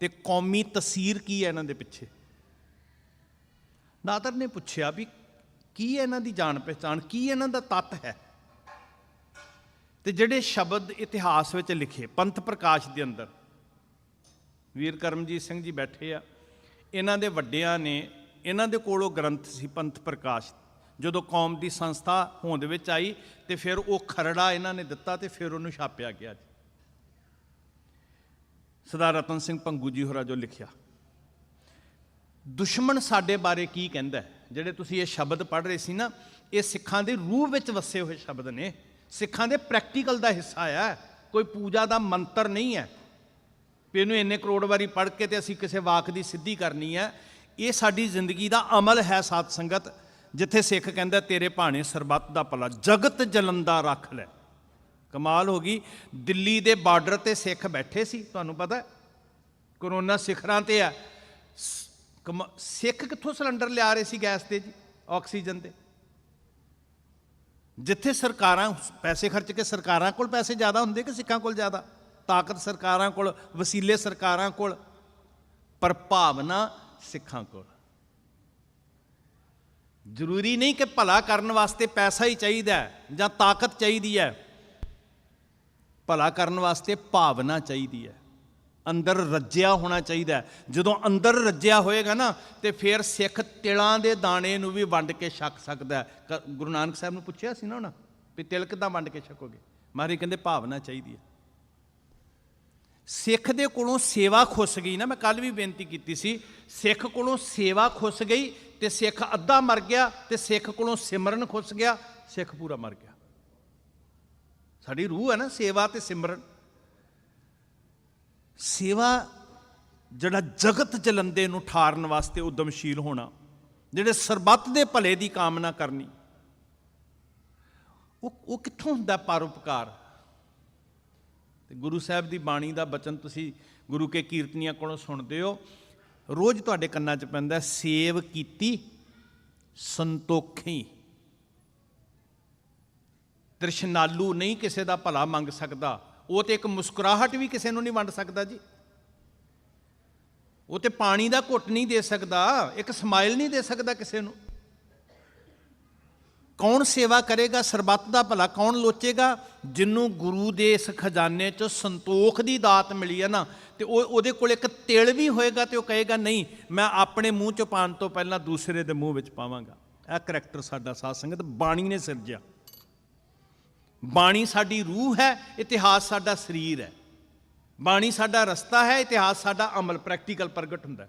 ਤੇ ਕੌਮੀ ਤਸੀਰ ਕੀ ਹੈ ਇਹਨਾਂ ਦੇ ਪਿੱਛੇ। ਨਾਦਰ ਨੇ ਪੁੱਛਿਆ ਵੀ ਕੀ ਹੈ ਇਹਨਾਂ ਦੀ ਜਾਣ ਪਹਿਚਾਣ, ਕੀ ਇਹਨਾਂ ਦਾ ਤੱਤ ਹੈ? ਤੇ ਜਿਹੜੇ ਸ਼ਬਦ ਇਤਿਹਾਸ ਵਿੱਚ ਲਿਖੇ ਪੰਥ ਪ੍ਰਕਾਸ਼ ਦੇ ਅੰਦਰ, ਵੀਰ ਕਰਮਜੀਤ ਸਿੰਘ ਜੀ ਬੈਠੇ ਆ, ਇਹਨਾਂ ਦੇ ਵੱਡਿਆਂ ਨੇ, ਇਹਨਾਂ ਦੇ ਕੋਲ ਉਹ ਗ੍ਰੰਥ ਸੀ ਪੰਥ ਪ੍ਰਕਾਸ਼। ਜਦੋਂ ਕੌਮ ਦੀ ਸੰਸਥਾ ਹੋਂਦ ਵਿੱਚ ਆਈ ਤੇ ਫਿਰ ਉਹ ਖਰੜਾ ਇਹਨਾਂ ਨੇ ਦਿੱਤਾ ਤੇ ਫਿਰ ਉਹਨੂੰ ਛਾਪਿਆ ਗਿਆ। ਸਰਦਾਰ ਰਤਨ ਸਿੰਘ ਭੰਗੂ ਜੀ ਹੋਰਾਂ ਜੋ ਲਿਖਿਆ, ਦੁਸ਼ਮਣ ਸਾਡੇ ਬਾਰੇ ਕੀ ਕਹਿੰਦਾ। ਜਿਹੜੇ ਤੁਸੀਂ ਇਹ ਸ਼ਬਦ ਪੜ੍ਹ ਰਹੇ ਸੀ ਨਾ, ਇਹ ਸਿੱਖਾਂ ਦੇ ਰੂਹ ਵਿੱਚ ਵਸੇ ਹੋਏ ਸ਼ਬਦ ਨੇ, ਸਿੱਖਾਂ ਦੇ ਪ੍ਰੈਕਟੀਕਲ ਦਾ ਹਿੱਸਾ ਹੈ। ਕੋਈ ਪੂਜਾ ਦਾ ਮੰਤਰ ਨਹੀਂ ਹੈ ਵੀ ਇਹਨੂੰ ਇੰਨੇ ਕਰੋੜ ਵਾਰੀ ਪੜ੍ਹ ਕੇ ਤੇ ਅਸੀਂ ਕਿਸੇ ਵਾਕ ਦੀ ਸਿੱਧੀ ਕਰਨੀ ਹੈ। ਇਹ ਸਾਡੀ ਜ਼ਿੰਦਗੀ ਦਾ ਅਮਲ ਹੈ ਸਾਧ ਸੰਗਤ। ਜਿੱਥੇ ਸਿੱਖ ਕਹਿੰਦਾ ਤੇਰੇ ਭਾਣੇ ਸਰਬੱਤ ਦਾ ਭਲਾ, ਜਗਤ ਜਲੰਦਾ ਰੱਖ ਲੈ। ਕਮਾਲ ਹੋ ਗਈ। ਦਿੱਲੀ ਦੇ ਬਾਰਡਰ ਤੇ ਸਿੱਖ ਬੈਠੇ ਸੀ, ਤੁਹਾਨੂੰ ਪਤਾ ਕਰੋਨਾ ਸਿਖਰਾਂ ਤੇ ਆ। ਸਿੱਖ ਕਿੱਥੋਂ ਸਿਲੰਡਰ ਲਿਆ ਰਹੇ ਸੀ ਗੈਸ ਤੇ ਜੀ, ਆਕਸੀਜਨ ਤੇ? ਜਿੱਥੇ ਸਰਕਾਰਾਂ ਪੈਸੇ ਖਰਚ ਕੇ, ਸਰਕਾਰਾਂ ਕੋਲ ਪੈਸੇ ਜ਼ਿਆਦਾ ਹੁੰਦੇ ਕਿ ਸਿੱਖਾਂ ਕੋਲ ਜ਼ਿਆਦਾ? ਤਾਕਤ ਸਰਕਾਰਾਂ ਕੋਲ, ਵਸੀਲੇ ਸਰਕਾਰਾਂ ਕੋਲ, ਪਰ ਭਾਵਨਾ ਸਿੱਖਾਂ ਕੋਲ। ਜ਼ਰੂਰੀ ਨਹੀਂ ਕਿ ਭਲਾ ਕਰਨ ਵਾਸਤੇ ਪੈਸਾ ਹੀ ਚਾਹੀਦਾ ਜਾਂ ਤਾਕਤ ਚਾਹੀਦੀ ਹੈ। ਭਲਾ ਕਰਨ ਵਾਸਤੇ ਭਾਵਨਾ ਚਾਹੀਦੀ ਹੈ, ਅੰਦਰ ਰੱਜਿਆ ਹੋਣਾ ਚਾਹੀਦਾ। ਜਦੋਂ ਅੰਦਰ ਰੱਜਿਆ ਹੋਏਗਾ ਨਾ ਤੇ ਫਿਰ ਸਿੱਖ ਤਿਲਾਂ ਦੇ ਦਾਣੇ ਨੂੰ ਵੀ ਵੰਡ ਕੇ ਛਕ ਸਕਦਾ। ਗੁਰੂ ਨਾਨਕ ਸਾਹਿਬ ਨੂੰ ਪੁੱਛਿਆ ਸੀ ਨਾ ਉਹਨਾਂ ਵੀ ਤਿਲ ਕਿੱਦਾਂ ਵੰਡ ਕੇ ਛਕੋਗੇ? ਮਹਾਰਾਜ ਕਹਿੰਦੇ ਭਾਵਨਾ ਚਾਹੀਦੀ ਹੈ। ਸਿੱਖ ਦੇ ਕੋਲੋਂ ਸੇਵਾ ਖੁੱਸ ਗਈ ਨਾ, ਮੈਂ ਕੱਲ ਵੀ ਬੇਨਤੀ ਕੀਤੀ ਸੀ, ਸਿੱਖ ਕੋਲੋਂ ਸੇਵਾ ਖੁੱਸ ਗਈ ਤੇ ਸਿੱਖ ਅੱਧਾ ਮਰ ਗਿਆ, ਤੇ ਸਿੱਖ ਕੋਲੋਂ ਸਿਮਰਨ ਖੁੱਸ ਗਿਆ, ਸਿੱਖ ਪੂਰਾ ਮਰ ਗਿਆ। ਸਾਡੀ ਰੂਹ ਹੈ ਨਾ ਸੇਵਾ ਤੇ ਸਿਮਰਨ। ਸੇਵਾ ਜਿਹੜਾ ਜਗਤ ਜਲੰਦੇ ਨੂੰ ਠਾਰਨ ਵਾਸਤੇ ਉਦਮਸ਼ੀਲ ਹੋਣਾ, ਜਿਹੜੇ ਸਰਬੱਤ ਦੇ ਭਲੇ ਦੀ ਕਾਮਨਾ ਕਰਨੀ, ਉਹ ਕਿੱਥੋਂ ਹੁੰਦਾ ਪਰਉਪਕਾਰ? ਤੇ ਗੁਰੂ ਸਾਹਿਬ ਦੀ ਬਾਣੀ ਦਾ ਬਚਨ ਤੁਸੀਂ ਗੁਰੂ ਕੇ ਕੀਰਤਨੀਆਂ ਕੋਲੋਂ ਸੁਣਦੇ ਹੋ, ਰੋਜ਼ ਤੁਹਾਡੇ ਕੰਨਾਂ 'ਚ ਪੈਂਦਾ, ਸੇਵ ਕੀਤੀ ਸੰਤੋਖੀ। ਤ੍ਰਿਸ਼ਨਾਲੂ ਨਹੀਂ ਕਿਸੇ ਦਾ ਭਲਾ ਮੰਗ ਸਕਦਾ, ਉਹ ਤੇ ਇੱਕ ਮੁਸਕਰਾਹਟ ਵੀ ਕਿਸੇ ਨੂੰ ਨਹੀਂ ਵੰਡ ਸਕਦਾ ਜੀ। ਉਹ ਤੇ ਪਾਣੀ ਦਾ ਘੁੱਟ ਨਹੀਂ ਦੇ ਸਕਦਾ, ਇੱਕ ਸਮਾਈਲ ਨਹੀਂ ਦੇ ਸਕਦਾ ਕਿਸੇ ਨੂੰ। ਕੌਣ ਸੇਵਾ ਕਰੇਗਾ ਸਰਬੱਤ ਦਾ ਭਲਾ ਕੌਣ ਲੋਚੇਗਾ? ਜਿਹਨੂੰ ਗੁਰੂ ਦੇ ਇਸ ਖਜ਼ਾਨੇ 'ਚ ਸੰਤੋਖ ਦੀ ਦਾਤ ਮਿਲੀ ਹੈ ਨਾ, ਤੇ ਉਹਦੇ ਕੋਲ ਇੱਕ ਤਿਲ ਵੀ ਹੋਏਗਾ ਤੇ ਉਹ ਕਹੇਗਾ ਨਹੀਂ, ਮੈਂ ਆਪਣੇ ਮੂੰਹ 'ਚੋਂ ਪਾਉਣ ਤੋਂ ਪਹਿਲਾਂ ਦੂਸਰੇ ਦੇ ਮੂੰਹ ਵਿੱਚ ਪਾਵਾਂਗਾ। ਇਹ ਕਰੈਕਟਰ ਸਾਡਾ ਸਾਧ ਸੰਗਤ ਬਾਣੀ ਨੇ ਸਿਰਜਿਆ। ਬਾਣੀ ਸਾਡੀ ਰੂਹ ਹੈ, ਇਤਿਹਾਸ ਸਾਡਾ ਸਰੀਰ ਹੈ। ਬਾਣੀ ਸਾਡਾ ਰਸਤਾ ਹੈ, ਇਤਿਹਾਸ ਸਾਡਾ ਅਮਲ, ਪ੍ਰੈਕਟੀਕਲ ਪ੍ਰਗਟ ਹੁੰਦਾ।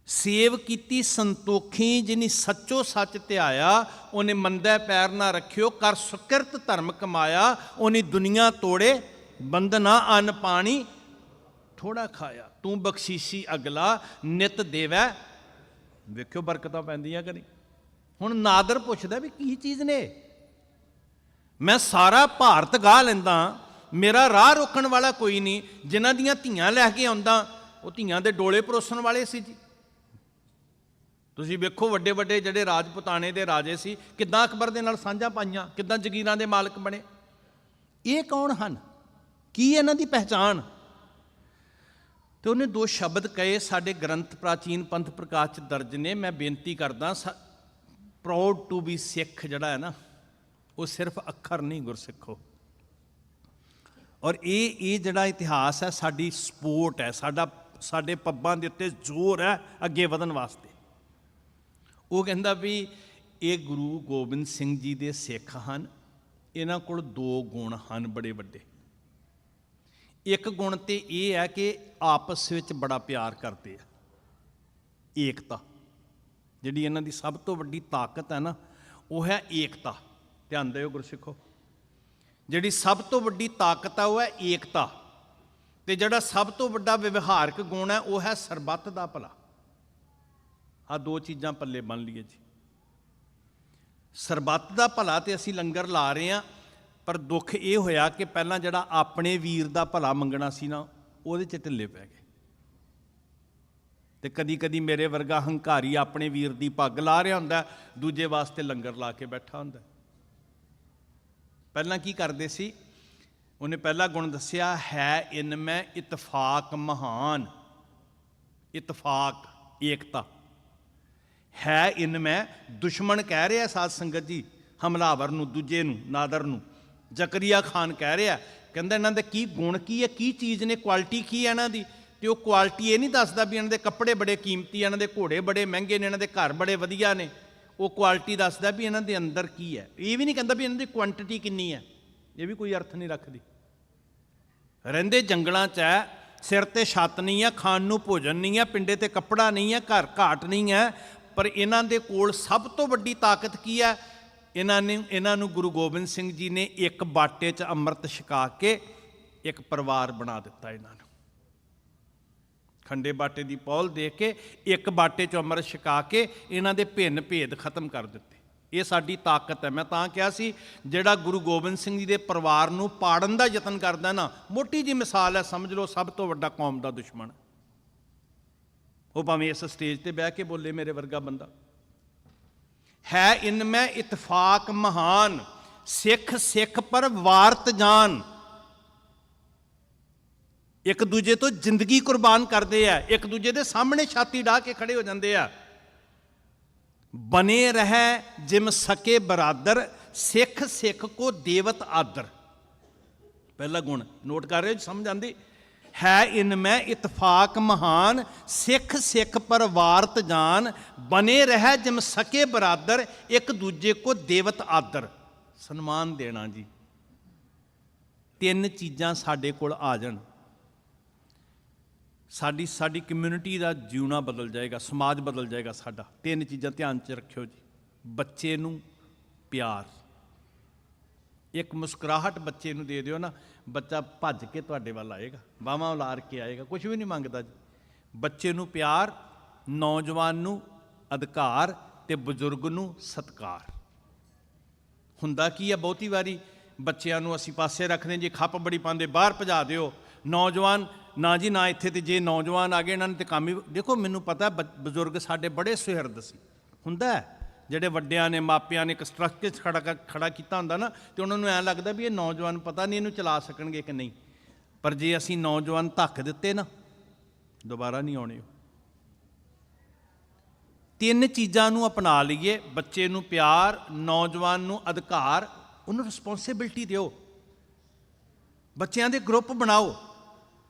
ਸੇਵ ਕੀਤੀ ਸੰਤੋਖੀ ਜਿਨੀ ਸੱਚੋ ਸੱਚ ਧਿਆਇਆ, ਉਹਨੇ ਮੰਦਾ ਪੈਰ ਨਾ ਰੱਖਿਓ, ਕਰ ਸੁਕਿਰਤ ਧਰਮ ਕਮਾਇਆ। ਉਹਨੇ ਦੁਨੀਆ ਤੋੜੇ ਬੰਧਨਾ ਅੰਨ ਪਾਣੀ ਥੋੜਾ ਖਾਇਆ। ਤੂੰ ਬਖਸ਼ੀਸ਼ੀ ਅਗਲਾ ਨਿਤ ਦੇਵੈ। ਵੇਖਿਓ ਬਰਕਤਾਂ ਪੈਂਦੀਆਂ ਕਿ ਨਹੀਂ। ਹੁਣ ਨਾਦਰ ਪੁੱਛਦਾ ਵੀ ਕੀ ਚੀਜ਼ ਨੇ? ਮੈਂ ਸਾਰਾ ਭਾਰਤ ਗਾ ਲੈਂਦਾ, ਮੇਰਾ ਰਾਹ ਰੋਕਣ ਵਾਲਾ ਕੋਈ ਨਹੀਂ। ਜਿਨ੍ਹਾਂ ਦੀਆਂ ਧੀਆਂ ਲੈ ਕੇ ਆਉਂਦਾ, ਉਹ ਧੀਆਂ ਦੇ ਡੋਲੇ ਪਰੋਸਣ ਵਾਲੇ ਸੀ ਜੀ। ਤੁਸੀਂ ਵੇਖੋ ਵੱਡੇ ਵੱਡੇ ਜਿਹੜੇ ਰਾਜਪੂਤਾਨੇ ਦੇ ਰਾਜੇ ਸੀ, ਕਿੱਦਾਂ ਅਕਬਰ ਦੇ ਨਾਲ ਸਾਂਝਾਂ ਪਾਈਆਂ, ਕਿੱਦਾਂ ਜ਼ਗੀਰਾਂ ਦੇ ਮਾਲਕ ਬਣੇ। ਇਹ ਕੌਣ ਹਨ? ਕੀ ਇਹਨਾਂ ਦੀ ਪਹਿਚਾਣ? ਤੇ ਉਹਨੇ ਦੋ ਸ਼ਬਦ ਕਹੇ, ਸਾਡੇ ਗ੍ਰੰਥ ਪ੍ਰਾਚੀਨ ਪੰਥ ਪ੍ਰਕਾਸ਼ 'ਚ ਦਰਜ ਨੇ। ਮੈਂ ਬੇਨਤੀ ਕਰਦਾ, ਪ੍ਰਾਊਡ ਟੂ ਬੀ ਸਿੱਖ ਜਿਹੜਾ ਹੈ ਨਾ, ਉਹ ਸਿਰਫ ਅੱਖਰ ਨਹੀਂ ਗੁਰਸਿੱਖੋ। ਔਰ ਇਹ ਜਿਹੜਾ ਇਤਿਹਾਸ ਹੈ ਸਾਡੀ ਸਪੋਰਟ ਹੈ, ਸਾਡੇ ਪੱਬਾਂ ਦੇ ਉੱਤੇ ਜ਼ੋਰ ਹੈ ਅੱਗੇ ਵਧਣ ਵਾਸਤੇ। ਉਹ ਕਹਿੰਦਾ ਵੀ ਇਹ ਗੁਰੂ ਗੋਬਿੰਦ ਸਿੰਘ ਜੀ ਦੇ ਸਿੱਖ ਹਨ, ਇਹਨਾਂ ਕੋਲ ਦੋ ਗੁਣ ਹਨ ਬੜੇ ਵੱਡੇ। ਇੱਕ ਗੁਣ ਤੇ ਇਹ ਹੈ ਕਿ ਆਪਸ ਵਿੱਚ ਬੜਾ ਪਿਆਰ ਕਰਦੇ ਆ, ਏਕਤਾ। ਜਿਹੜੀ ਇਹਨਾਂ ਦੀ ਸਭ ਤੋਂ ਵੱਡੀ ਤਾਕਤ ਹੈ ਨਾ, ਉਹ ਹੈ ਏਕਤਾ। ਧਿਆਨ ਦਿਓ ਗੁਰਸਿੱਖੋ, ਜਿਹੜੀ ਸਭ ਤੋਂ ਵੱਡੀ ਤਾਕਤ ਹੈ ਉਹ ਹੈ ਏਕਤਾ। ਤੇ ਜਿਹੜਾ ਸਭ ਤੋਂ ਵੱਡਾ ਵਿਵਹਾਰਕ ਗੁਣ ਹੈ ਉਹ ਹੈ ਸਰਬੱਤ ਦਾ ਭਲਾ। ਆਹ ਦੋ ਚੀਜ਼ਾਂ ਪੱਲੇ ਬੰਨ ਲਈਏ ਜੀ। ਸਰਬੱਤ ਦਾ ਭਲਾ ਤੇ ਅਸੀਂ ਲੰਗਰ ਲਾ ਰਹੇ ਹਾਂ, ਪਰ ਦੁੱਖ ਇਹ ਹੋਇਆ ਕਿ ਪਹਿਲਾਂ ਜਿਹੜਾ ਆਪਣੇ ਵੀਰ ਦਾ ਭਲਾ ਮੰਗਣਾ ਸੀ ਨਾ, ਉਹਦੇ 'ਚ ਢਿੱਲੇ ਪੈ ਗਏ। ਤੇ ਕਦੀ ਕਦੀ ਮੇਰੇ ਵਰਗਾ ਹੰਕਾਰੀ ਆਪਣੇ ਵੀਰ ਦੀ ਪੱਗ ਲਾ ਰਿਹਾ ਹੁੰਦਾ, ਦੂਜੇ ਵਾਸਤੇ ਲੰਗਰ ਲਾ ਕੇ ਬੈਠਾ ਹੁੰਦਾ। ਪਹਿਲਾਂ ਕੀ ਕਰਦੇ ਸੀ? ਉਹਨੇ ਪਹਿਲਾ ਗੁਣ ਦੱਸਿਆ, ਹੈ ਇਨ ਮੈਂ ਇਤਫਾਕ ਮਹਾਨ। ਇਤਫਾਕ, ਏਕਤਾ। ਹੈ ਇਨ ਮੈਂ, ਦੁਸ਼ਮਣ ਕਹਿ ਰਿਹਾ ਸਾਧ ਸੰਗਤ ਜੀ ਹਮਲਾਵਰ ਨੂੰ, ਦੂਜੇ ਨੂੰ, ਨਾਦਰ ਨੂੰ। ਜ਼ਕਰੀਆ ਖਾਨ ਕਹਿ ਰਿਹਾ, ਕਹਿੰਦਾ ਇਹਨਾਂ ਦੇ ਕੀ ਗੁਣ ਕੀ ਹੈ, ਕੀ ਚੀਜ਼ ਨੇ, ਕੁਆਲਿਟੀ ਕੀ ਹੈ ਇਹਨਾਂ ਦੀ। ਤੇ ਉਹ ਕੁਆਲਿਟੀ ਇਹ ਨਹੀਂ ਦੱਸਦਾ ਵੀ ਇਹਨਾਂ ਦੇ ਕੱਪੜੇ ਬੜੇ ਕੀਮਤੀ, ਇਹਨਾਂ ਦੇ ਘੋੜੇ ਬੜੇ ਮਹਿੰਗੇ ਨੇ, ਇਹਨਾਂ ਦੇ ਘਰ ਬੜੇ ਵਧੀਆ ਨੇ। ਉਹ ਕੁਆਲਿਟੀ ਦੱਸਦਾ ਵੀ ਇਹਨਾਂ ਦੇ ਅੰਦਰ ਕੀ ਹੈ। ਇਹ ਵੀ ਨਹੀਂ ਕਹਿੰਦਾ ਵੀ ਇਹਨਾਂ ਦੀ ਕੁਆਂਟੀਟੀ ਕਿੰਨੀ ਹੈ, ਇਹ ਵੀ ਕੋਈ ਅਰਥ ਨਹੀਂ ਰੱਖਦੀ। ਰਹਿੰਦੇ ਜੰਗਲਾਂ 'ਚ ਹੈ, ਸਿਰ ਤੇ ਛੱਤ ਨਹੀਂ ਹੈ, ਖਾਣ ਨੂੰ ਭੋਜਨ ਨਹੀਂ ਹੈ, ਪਿੰਡੇ ਤੇ ਕੱਪੜਾ ਨਹੀਂ ਹੈ, ਘਰ ਘਾਟ ਨਹੀਂ ਹੈ, ਪਰ ਇਹਨਾਂ ਦੇ ਕੋਲ ਸਭ ਤੋਂ ਵੱਡੀ ਤਾਕਤ ਕੀ ਹੈ? ਇਹਨਾਂ ਨੂੰ ਗੁਰੂ ਗੋਬਿੰਦ ਸਿੰਘ ਜੀ ਨੇ ਇੱਕ ਬਾਟੇ 'ਚ ਅੰਮ੍ਰਿਤ ਛਕਾ ਕੇ ਇੱਕ ਪਰਿਵਾਰ ਬਣਾ ਦਿੱਤਾ। ਇਹਨਾਂ ਨੂੰ ਖੰਡੇ ਬਾਟੇ ਦੀ ਪੌਲ ਦੇ ਕੇ ਇੱਕ ਬਾਟੇ 'ਚ ਅੰਮ੍ਰਿਤ ਛਕਾ ਕੇ ਇਹਨਾਂ ਦੇ ਭਿੰਨ ਭੇਦ ਖਤਮ ਕਰ ਦਿੱਤੇ। ਇਹ ਸਾਡੀ ਤਾਕਤ ਹੈ। ਮੈਂ ਤਾਂ ਕਿਹਾ ਸੀ, ਜਿਹੜਾ ਗੁਰੂ ਗੋਬਿੰਦ ਸਿੰਘ ਜੀ ਦੇ ਪਰਿਵਾਰ ਨੂੰ ਪਾੜਨ ਦਾ ਯਤਨ ਕਰਦਾ ਨਾ, ਮੋਟੀ ਜੀ ਮਿਸਾਲ ਹੈ, ਸਮਝ ਲਓ ਸਭ ਤੋਂ ਵੱਡਾ ਕੌਮ ਦਾ ਦੁਸ਼ਮਣ। ਉਹ ਭਾਵੇਂ ਇਸ ਸਟੇਜ ਤੇ ਬਹਿ ਕੇ ਬੋਲੇ ਮੇਰੇ ਵਰਗਾ ਬੰਦਾ। ਹੈ ਇਨ ਮੈਂ ਇਤਫਾਕ ਮਹਾਨ, ਸਿੱਖ ਸਿੱਖ ਪਰ ਵਾਰਤ ਜਾਨ। ਇੱਕ ਦੂਜੇ ਤੋਂ ਜ਼ਿੰਦਗੀ ਕੁਰਬਾਨ ਕਰਦੇ ਆ, ਇੱਕ ਦੂਜੇ ਦੇ ਸਾਹਮਣੇ ਛਾਤੀ ਢਾ ਕੇ ਖੜੇ ਹੋ ਜਾਂਦੇ ਆ। ਬਨੇ ਰਹਿ ਜਿਮ ਸਕੇ ਬਰਾਦਰ, ਸਿੱਖ ਸਿੱਖ ਕੋ ਦੇਵਤ ਆਦਰ। ਪਹਿਲਾ ਗੁਣ ਨੋਟ ਕਰ ਰਹੇ ਹੋ, ਸਮਝ ਆਂਦੀ? ਹੈ ਇਨ ਮੈਂ ਇਤਫਾਕ ਮਹਾਨ, ਸਿੱਖ ਸਿੱਖ ਪਰ ਵਾਰਤ ਜਾਨ। ਬਨੇ ਰਹਿ ਜਿਮ ਸਕੇ ਬਰਾਦਰ, ਇੱਕ ਦੂਜੇ ਕੋ ਦੇਵਤ ਆਦਰ। ਸਨਮਾਨ ਦੇਣਾ ਜੀ। ਤਿੰਨ ਚੀਜ਼ਾਂ ਸਾਡੇ ਕੋਲ ਆ ਜਾਣ, ਸਾਡੀ ਕਮਿਊਨਿਟੀ ਦਾ ਜਿਉਣਾ ਬਦਲ ਜਾਏਗਾ, ਸਮਾਜ ਬਦਲ ਜਾਏਗਾ ਸਾਡਾ। ਤਿੰਨ ਚੀਜ਼ਾਂ ਧਿਆਨ 'ਚ ਰੱਖਿਓ ਜੀ। ਬੱਚੇ ਨੂੰ ਪਿਆਰ, ਇੱਕ ਮੁਸਕਰਾਹਟ ਬੱਚੇ ਨੂੰ ਦੇ ਦਿਓ ਨਾ, ਬੱਚਾ ਭੱਜ ਕੇ ਤੁਹਾਡੇ ਵੱਲ ਆਏਗਾ, ਬਾਹਾਂ ਉਲਾਰ ਕੇ ਆਏਗਾ, ਕੁਝ ਵੀ ਨਹੀਂ ਮੰਗਦਾ ਜੀ। ਬੱਚੇ ਨੂੰ ਪਿਆਰ, ਨੌਜਵਾਨ ਨੂੰ ਅਧਿਕਾਰ ਤੇ ਬਜ਼ੁਰਗ ਨੂੰ ਸਤਿਕਾਰ। ਹੁੰਦਾ ਕੀ ਹੈ, ਬਹੁਤੀ ਵਾਰੀ ਬੱਚਿਆਂ ਨੂੰ ਅਸੀਂ ਪਾਸੇ ਰੱਖਦੇ ਜੀ, ਖੱਪ ਬੜੀ ਪਾਉਂਦੇ, ਬਾਹਰ ਭਜਾ ਦਿਓ। ਨੌਜਵਾਨ ਨਾ ਜੀ ਨਾ, ਇੱਥੇ ਤੇ ਜੇ ਨੌਜਵਾਨ ਆ ਗਏ ਇਹਨਾਂ ਨੇ ਤੇ ਕੰਮ ਹੀ। ਦੇਖੋ ਮੈਨੂੰ ਪਤਾ ਬਜ਼ੁਰਗ ਸਾਡੇ ਬੜੇ ਸੁਹਿਰਦ ਸੀ। ਹੁੰਦਾ ਜਿਹੜੇ ਵੱਡਿਆਂ ਨੇ, ਮਾਪਿਆਂ ਨੇ ਇੱਕ ਸਟਰਕਚਰ ਖੜਾ ਕੀਤਾ ਹੁੰਦਾ ਨਾ, ਤੇ ਉਹਨਾਂ ਨੂੰ ਐਂ ਲੱਗਦਾ ਵੀ ਇਹ ਨੌਜਵਾਨ ਪਤਾ ਨਹੀਂ ਇਹਨੂੰ ਚਲਾ ਸਕਣਗੇ ਕਿ ਨਹੀਂ। ਪਰ ਜੇ ਅਸੀਂ ਨੌਜਵਾਨ ਧੱਕ ਦਿੱਤੇ ਨਾ, ਦੁਬਾਰਾ ਨਹੀਂ ਆਉਣੇ। ਤਿੰਨ ਚੀਜ਼ਾਂ ਨੂੰ ਅਪਣਾ ਲਈਏ, ਬੱਚੇ ਨੂੰ ਪਿਆਰ, ਨੌਜਵਾਨ ਨੂੰ ਅਧਿਕਾਰ, ਉਹਨੂੰ ਰਿਸਪੌਂਸਿਬਿਲਟੀ ਦਿਓ। ਬੱਚਿਆਂ ਦੇ ਗਰੁੱਪ ਬਣਾਓ,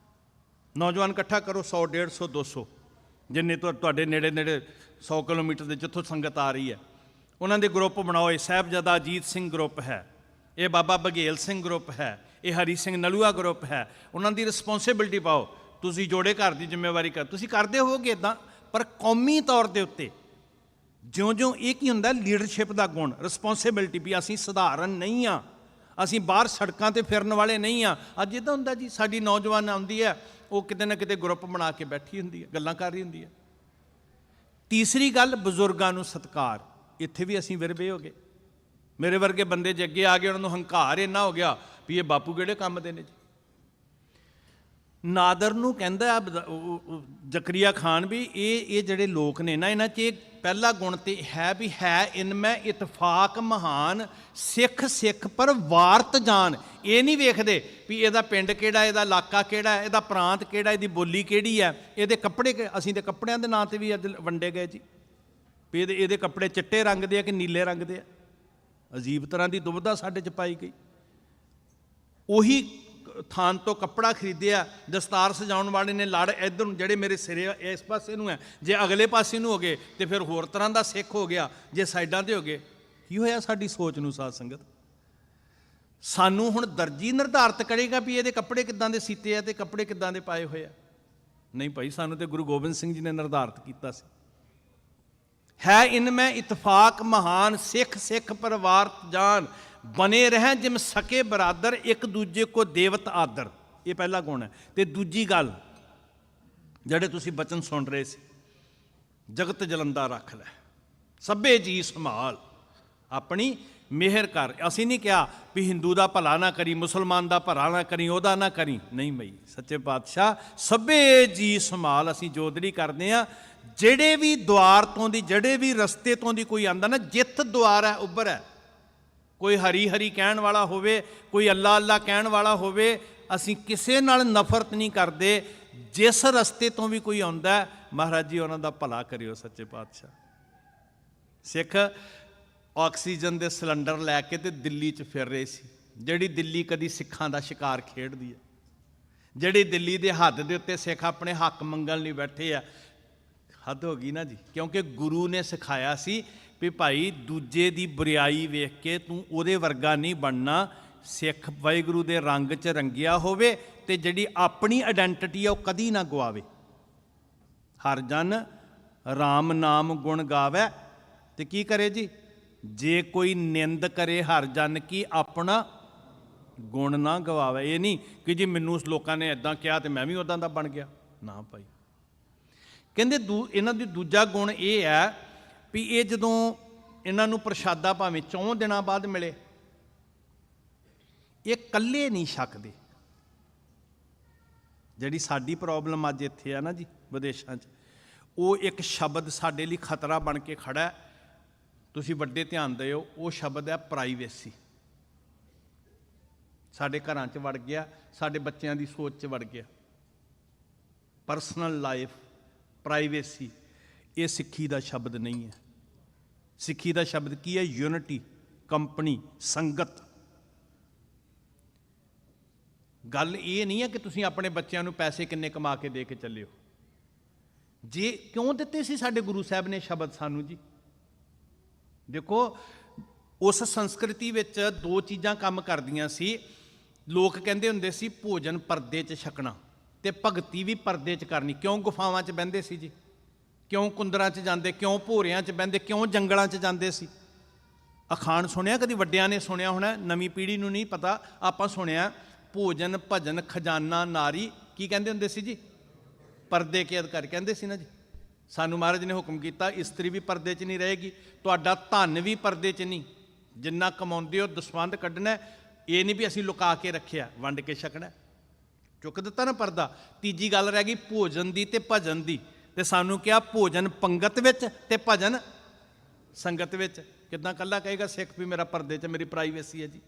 ਨੌਜਵਾਨ ਇਕੱਠਾ ਕਰੋ 100 150 200 ਜਿੰਨੇ ਤੁਹਾਡੇ ਨੇੜੇ 100 ਕਿਲੋਮੀਟਰ ਦੇ ਜਿੱਥੋਂ ਸੰਗਤ ਆ ਰਹੀ ਹੈ, ਉਹਨਾਂ ਦੇ ਗਰੁੱਪ ਬਣਾਓ। ਇਹ ਸਾਹਿਬਜ਼ਾਦਾ ਅਜੀਤ ਸਿੰਘ ਗਰੁੱਪ ਹੈ, ਇਹ ਬਾਬਾ ਬਘੇਲ ਸਿੰਘ ਗਰੁੱਪ ਹੈ, ਇਹ ਹਰੀ ਸਿੰਘ ਨਲੂਆ ਗਰੁੱਪ ਹੈ। ਉਹਨਾਂ ਦੀ ਰਿਸਪੌਂਸਿਬਿਲਟੀ ਪਾਓ। ਤੁਸੀਂ ਜੋੜੇ ਘਰ ਦੀ ਜ਼ਿੰਮੇਵਾਰੀ ਤੁਸੀਂ ਕਰਦੇ ਹੋਵੋਗੇ ਇੱਦਾਂ, ਪਰ ਕੌਮੀ ਤੌਰ ਦੇ ਉੱਤੇ ਜਿਉਂ-ਜਿਉਂ ਇਹ ਕੀ ਹੁੰਦਾ, ਲੀਡਰਸ਼ਿਪ ਦਾ ਗੁਣ, ਰਿਸਪੌਂਸਿਬਿਲਟੀ ਵੀ ਅਸੀਂ ਸਧਾਰਨ ਨਹੀਂ ਹਾਂ, ਅਸੀਂ ਬਾਹਰ ਸੜਕਾਂ 'ਤੇ ਫਿਰਨ ਵਾਲੇ ਨਹੀਂ ਹਾਂ। ਅੱਜ ਇੱਦਾਂ ਹੁੰਦਾ ਜੀ, ਸਾਡੀ ਨੌਜਵਾਨ ਆਉਂਦੀ ਹੈ, ਉਹ ਕਿਤੇ ਨਾ ਕਿਤੇ ਗਰੁੱਪ ਬਣਾ ਕੇ ਬੈਠੀ ਹੁੰਦੀ ਹੈ, ਗੱਲਾਂ ਕਰ ਰਹੀ ਹੁੰਦੀ ਹੈ। ਤੀਸਰੀ ਗੱਲ, ਬਜ਼ੁਰਗਾਂ ਨੂੰ ਸਤਿਕਾਰ। ਇੱਥੇ ਵੀ ਅਸੀਂ ਵਿਰਵੇ ਹੋ ਗਏ। ਮੇਰੇ ਵਰਗੇ ਬੰਦੇ ਜੇ ਅੱਗੇ ਆ ਗਏ, ਉਹਨਾਂ ਨੂੰ ਹੰਕਾਰ ਇੰਨਾ ਹੋ ਗਿਆ ਵੀ ਇਹ ਬਾਪੂ ਕਿਹੜੇ ਕੰਮ ਦੇ ਨੇ ਜੀ। ਨਾਦਰ ਨੂੰ ਕਹਿੰਦਾ ਜ਼ਕਰੀਆ ਖਾਨ ਵੀ ਇਹ ਜਿਹੜੇ ਲੋਕ ਨੇ ਨਾ, ਇਹਨਾਂ 'ਚ ਪਹਿਲਾ ਗੁਣ ਤੇ ਹੈ ਵੀ ਹੈ ਇਨਮੈ ਇਤਫਾਕ ਮਹਾਨ, ਸਿੱਖ ਪਰ ਵਾਰਤ ਜਾਨ। ਇਹ ਨਹੀਂ ਵੇਖਦੇ ਵੀ ਇਹਦਾ ਪਿੰਡ ਕਿਹੜਾ, ਇਹਦਾ ਇਲਾਕਾ ਕਿਹੜਾ, ਇਹਦਾ ਪ੍ਰਾਂਤ ਕਿਹੜਾ, ਇਹਦੀ ਬੋਲੀ ਕਿਹੜੀ ਹੈ, ਇਹਦੇ ਕੱਪੜੇ। ਅਸੀਂ ਤੇ ਕੱਪੜਿਆਂ ਦੇ ਨਾਂ 'ਤੇ ਵੀ ਅੱਜ ਵੰਡੇ ਗਏ ਜੀ, ਵੀ ਇਹਦੇ ਕੱਪੜੇ ਚਿੱਟੇ ਰੰਗ ਦੇ ਆ ਕਿ ਨੀਲੇ ਰੰਗ ਦੇ ਆ। ਅਜੀਬ ਤਰ੍ਹਾਂ ਦੀ ਦੁਬਿਧਾ ਸਾਡੇ 'ਚ ਪਾਈ ਗਈ। ਉਹੀ ਥਾਨ ਤੋਂ ਕੱਪੜਾ ਖਰੀਦਿਆ, ਦਸਤਾਰ ਸਜਾਉਣ ਵਾਲੇ ਨੇ ਲੜ ਇੱਧਰ ਨੂੰ, ਜਿਹੜੇ ਮੇਰੇ ਸਿਰੇ ਇਸ ਪਾਸੇ ਨੂੰ ਹੈ, ਜੇ ਅਗਲੇ ਪਾਸੇ ਨੂੰ ਹੋ ਗਏ ਤੇ ਫਿਰ ਹੋਰ ਤਰ੍ਹਾਂ ਦਾ ਸਿੱਖ ਹੋ ਗਿਆ, ਜੇ ਸਾਈਡਾਂ 'ਤੇ ਹੋ ਗਏ। ਕੀ ਹੋਇਆ ਸਾਡੀ ਸੋਚ ਨੂੰ ਸਾਧ ਸੰਗਤ? ਸਾਨੂੰ ਹੁਣ ਦਰਜੀ ਨਿਰਧਾਰਿਤ ਕਰੇਗਾ ਵੀ ਇਹਦੇ ਕੱਪੜੇ ਕਿੱਦਾਂ ਦੇ ਸੀਤੇ ਆ ਤੇ ਕੱਪੜੇ ਕਿੱਦਾਂ ਦੇ ਪਾਏ ਹੋਏ ਆ? ਨਹੀਂ ਭਾਈ, ਸਾਨੂੰ ਤੇ ਗੁਰੂ ਗੋਬਿੰਦ ਸਿੰਘ ਜੀ ਨੇ ਨਿਰਧਾਰਿਤ ਕੀਤਾ ਸੀ। ਹੈ ਇਨਮੈ ਇਤਫਾਕ ਮਹਾਨ, ਸਿੱਖ ਪਰਿਵਾਰ ਜਾਨ, ਬਨੇ ਰਹਿ ਜਿਮ ਸਕੇ ਬਰਾਦਰ, ਇੱਕ ਦੂਜੇ ਕੋ ਦੇਵਤ ਆਦਰ। ਇਹ ਪਹਿਲਾ ਗੁਣ ਹੈ। ਤੇ ਦੂਜੀ ਗੱਲ, ਜਿਹੜੇ ਤੁਸੀਂ ਬਚਨ ਸੁਣ ਰਹੇ ਸੀ, ਜਗਤ ਜਲੰਦਾ ਰੱਖ ਲੈ, ਸਭੇ ਜੀ ਸੰਭਾਲ, ਆਪਣੀ ਮਿਹਰ ਕਰ। ਅਸੀਂ ਨਹੀਂ ਕਿਹਾ ਵੀ ਹਿੰਦੂ ਦਾ ਭਲਾ ਨਾ ਕਰੀ, ਮੁਸਲਮਾਨ ਦਾ ਭਲਾ ਨਾ ਕਰੀ, ਉਹਦਾ ਨਾ ਕਰੀ, ਨਹੀਂ ਬਈ। ਸੱਚੇ ਪਾਤਸ਼ਾਹ ਸਭੇ ਜੀ ਸੰਭਾਲ, ਅਸੀਂ ਜੋਦੜੀ ਕਰਦੇ ਹਾਂ। ਜਿਹੜੇ ਵੀ ਦੁਆਰ ਤੋਂ ਦੀ, ਜਿਹੜੇ ਵੀ ਰਸਤੇ ਤੋਂ ਦੀ ਕੋਈ ਆਂਦਾ ਨਾ, ਜਿੱਤ ਦੁਆਰ ਹੈ ਉੱਭਰ ਹੈ। ਕੋਈ ਹਰੀ ਹਰੀ ਕਹਿਣ ਵਾਲਾ ਹੋਵੇ, ਕੋਈ ਅੱਲਾ ਅੱਲਾ ਕਹਿਣ ਵਾਲਾ ਹੋਵੇ, ਅਸੀਂ ਕਿਸੇ ਨਾਲ ਨਫ਼ਰਤ ਨਹੀਂ ਕਰਦੇ। ਜਿਸ ਰਸਤੇ ਤੋਂ ਵੀ ਕੋਈ ਆਉਂਦਾ, ਮਹਾਰਾਜ ਜੀ ਉਹਨਾਂ ਦਾ ਭਲਾ ਕਰਿਓ। ਸੱਚੇ ਪਾਤਸ਼ਾਹ ਸਿੱਖ ਆਕਸੀਜਨ ਦੇ ਸਿਲੰਡਰ ਲੈ ਕੇ ਤੇ ਦਿੱਲੀ 'ਚ ਫਿਰ ਰਹੇ ਸੀ। ਜਿਹੜੀ ਦਿੱਲੀ ਕਦੀ ਸਿੱਖਾਂ ਦਾ ਸ਼ਿਕਾਰ ਖੇਡਦੀ ਹੈ, ਜਿਹੜੀ ਦਿੱਲੀ ਦੇ ਹੱਦ ਦੇ ਉੱਤੇ ਸਿੱਖ ਆਪਣੇ ਹੱਕ ਮੰਗਣ ਲਈ ਬੈਠੇ ਆ, ਹੱਦ ਹੋ ਗਈ ਨਾ ਜੀ। ਕਿਉਂਕਿ ਗੁਰੂ ਨੇ ਸਿਖਾਇਆ ਸੀ ਵੀ ਭਾਈ ਦੂਜੇ ਦੀ ਬੁਰਾਈ ਵੇਖ ਕੇ ਤੂੰ ਉਹਦੇ ਵਰਗਾ ਨਹੀਂ ਬਣਨਾ। ਸਿੱਖ ਵਾਹਿਗੁਰੂ ਦੇ ਰੰਗ 'ਚ ਰੰਗਿਆ ਹੋਵੇ ਤੇ ਜਿਹੜੀ ਆਪਣੀ ਆਇਡੈਂਟੀਟੀ ਆ ਉਹ ਕਦੀ ਨਾ ਗਵਾਵੇ। ਹਰ ਜਨ ਰਾਮ ਨਾਮ ਗੁਣ ਗਾਵੇ ਤੇ ਕੀ ਕਰੇ ਜੀ? ਜੇ ਕੋਈ ਨਿੰਦ ਕਰੇ ਹਰ ਜਨ ਕੀ, ਆਪਣਾ ਗੁਣ ਨਾ ਗਵਾਵੇ। ਇਹ ਨਹੀਂ ਕਿ ਜੀ ਮੈਨੂੰ ਉਸ ਲੋਕਾਂ ਨੇ ਇੱਦਾਂ ਕਿਹਾ ਤੇ ਮੈਂ ਵੀ ਉੱਦਾਂ ਦਾ ਬਣ ਗਿਆ, ਨਾ ਭਾਈ। ਕਹਿੰਦੇ ਇਹਨਾਂ ਦੀ ਦੂਜਾ ਗੁਣ ਇਹ ਹੈ ਵੀ ਇਹ ਜਦੋਂ ਇਹਨਾਂ ਨੂੰ ਪ੍ਰਸ਼ਾਦਾ ਭਾਵੇਂ 4 ਦਿਨਾਂ ਬਾਅਦ ਮਿਲੇ, ਇਹ ਇਕੱਲੇ ਨਹੀਂ ਛਕਦੇ। ਜਿਹੜੀ ਸਾਡੀ ਪ੍ਰੋਬਲਮ ਅੱਜ ਇੱਥੇ ਆ ਨਾ ਜੀ ਵਿਦੇਸ਼ਾਂ 'ਚ, ਉਹ ਇੱਕ ਸ਼ਬਦ ਸਾਡੇ ਲਈ ਖਤਰਾ ਬਣ ਕੇ ਖੜਾ ਹੈ। ਤੁਸੀਂ ਵੱਡੇ ਧਿਆਨ ਦਿਓ, ਉਹ ਸ਼ਬਦ ਹੈ ਪ੍ਰਾਈਵੇਸੀ। ਸਾਡੇ ਘਰਾਂ 'ਚ ਵੜ ਗਿਆ, ਸਾਡੇ ਬੱਚਿਆਂ ਦੀ ਸੋਚ 'ਚ ਵੜ ਗਿਆ। ਪਰਸਨਲ ਲਾਈਫ, ਪ੍ਰਾਈਵੇਸੀ, ਇਹ ਸਿੱਖੀ ਦਾ ਸ਼ਬਦ ਨਹੀਂ ਹੈ। ਸਿੱਖੀ ਦਾ ਸ਼ਬਦ ਕੀ ਹੈ? ਯੂਨਿਟੀ, ਕੰਪਨੀ, ਸੰਗਤ। ਗੱਲ ਇਹ ਨਹੀਂ ਹੈ ਕਿ ਤੁਸੀਂ ਆਪਣੇ ਬੱਚਿਆਂ ਨੂੰ ਪੈਸੇ ਕਿੰਨੇ ਕਮਾ ਕੇ ਦੇ ਕੇ ਚੱਲਿਓ। ਜੇ ਕਿਉਂ ਦਿੱਤੇ ਸੀ ਸਾਡੇ ਗੁਰੂ ਸਾਹਿਬ ਨੇ ਸ਼ਬਦ ਸਾਨੂੰ ਜੀ? ਦੇਖੋ, ਉਸ ਸੰਸਕ੍ਰਿਤੀ ਵਿੱਚ 2 ਚੀਜ਼ਾਂ ਕੰਮ ਕਰਦੀਆਂ ਸੀ। ਲੋਕ ਕਹਿੰਦੇ ਹੁੰਦੇ ਸੀ ਭੋਜਨ ਪਰਦੇ 'ਚ ਛਕਣਾ ਤੇ ਭਗਤੀ ਵੀ ਪਰਦੇ 'ਚ ਕਰਨੀ। ਕਿਉਂ ਗੁਫਾਵਾਂ 'ਚ ਬਹਿੰਦੇ ਸੀ ਜੀ? ਕਿਉਂ ਕੁੰਦਰਾਂ 'ਚ ਜਾਂਦੇ? ਕਿਉਂ ਭੋਰਿਆਂ 'ਚ ਬਹਿੰਦੇ? ਕਿਉਂ ਜੰਗਲਾਂ 'ਚ ਜਾਂਦੇ ਸੀ? ਅਖਾਣ ਸੁਣਿਆ ਕਦੀ? ਵੱਡਿਆਂ ਨੇ ਸੁਣਿਆ ਹੋਣਾ, ਨਵੀਂ ਪੀੜ੍ਹੀ ਨੂੰ ਨਹੀਂ ਪਤਾ। ਆਪਾਂ ਸੁਣਿਆ ਭੋਜਨ ਭਜਨ ਖਜ਼ਾਨਾ ਨਾਰੀ, ਕੀ ਕਹਿੰਦੇ ਹੁੰਦੇ ਸੀ ਜੀ? ਪਰਦੇ ਕੇ ਅਧਿਕਾਰ ਕਹਿੰਦੇ ਸੀ ਨਾ ਜੀ। ਸਾਨੂੰ ਮਹਾਰਾਜ ਨੇ ਹੁਕਮ ਕੀਤਾ ਇਸਤਰੀ ਵੀ ਪਰਦੇ 'ਚ ਨਹੀਂ ਰਹੇਗੀ, ਤੁਹਾਡਾ ਧਨ ਵੀ ਪਰਦੇ 'ਚ ਨਹੀਂ। ਜਿੰਨਾ ਕਮਾਉਂਦੇ ਹੋ ਦਸਵੰਧ ਕੱਢਣਾ। ਇਹ ਨਹੀਂ ਵੀ ਅਸੀਂ ਲੁਕਾ ਕੇ ਰੱਖਿਆ, ਵੰਡ ਕੇ ਛਕਣਾ। ਚੁੱਕ ਦਿੱਤਾ ਨਾ ਪਰਦਾ। ਤੀਜੀ ਗੱਲ ਰਹਿ ਗਈ ਭੋਜਨ ਦੀ ਤੇ ਭਜਨ ਦੀ। ਤੇ ਸਾਨੂੰ ਕਿਹਾ ਭੋਜਨ ਪੰਗਤ ਵਿੱਚ ਤੇ ਭਜਨ ਸੰਗਤ ਵਿੱਚ। ਕਿੱਦਾਂ ਇਕੱਲਾ ਕਹੇਗਾ ਸਿੱਖ ਵੀ ਮੇਰਾ ਪਰਦੇ 'ਚ ਮੇਰੀ ਪ੍ਰਾਈਵੇਸੀ ਹੈ ਜੀ?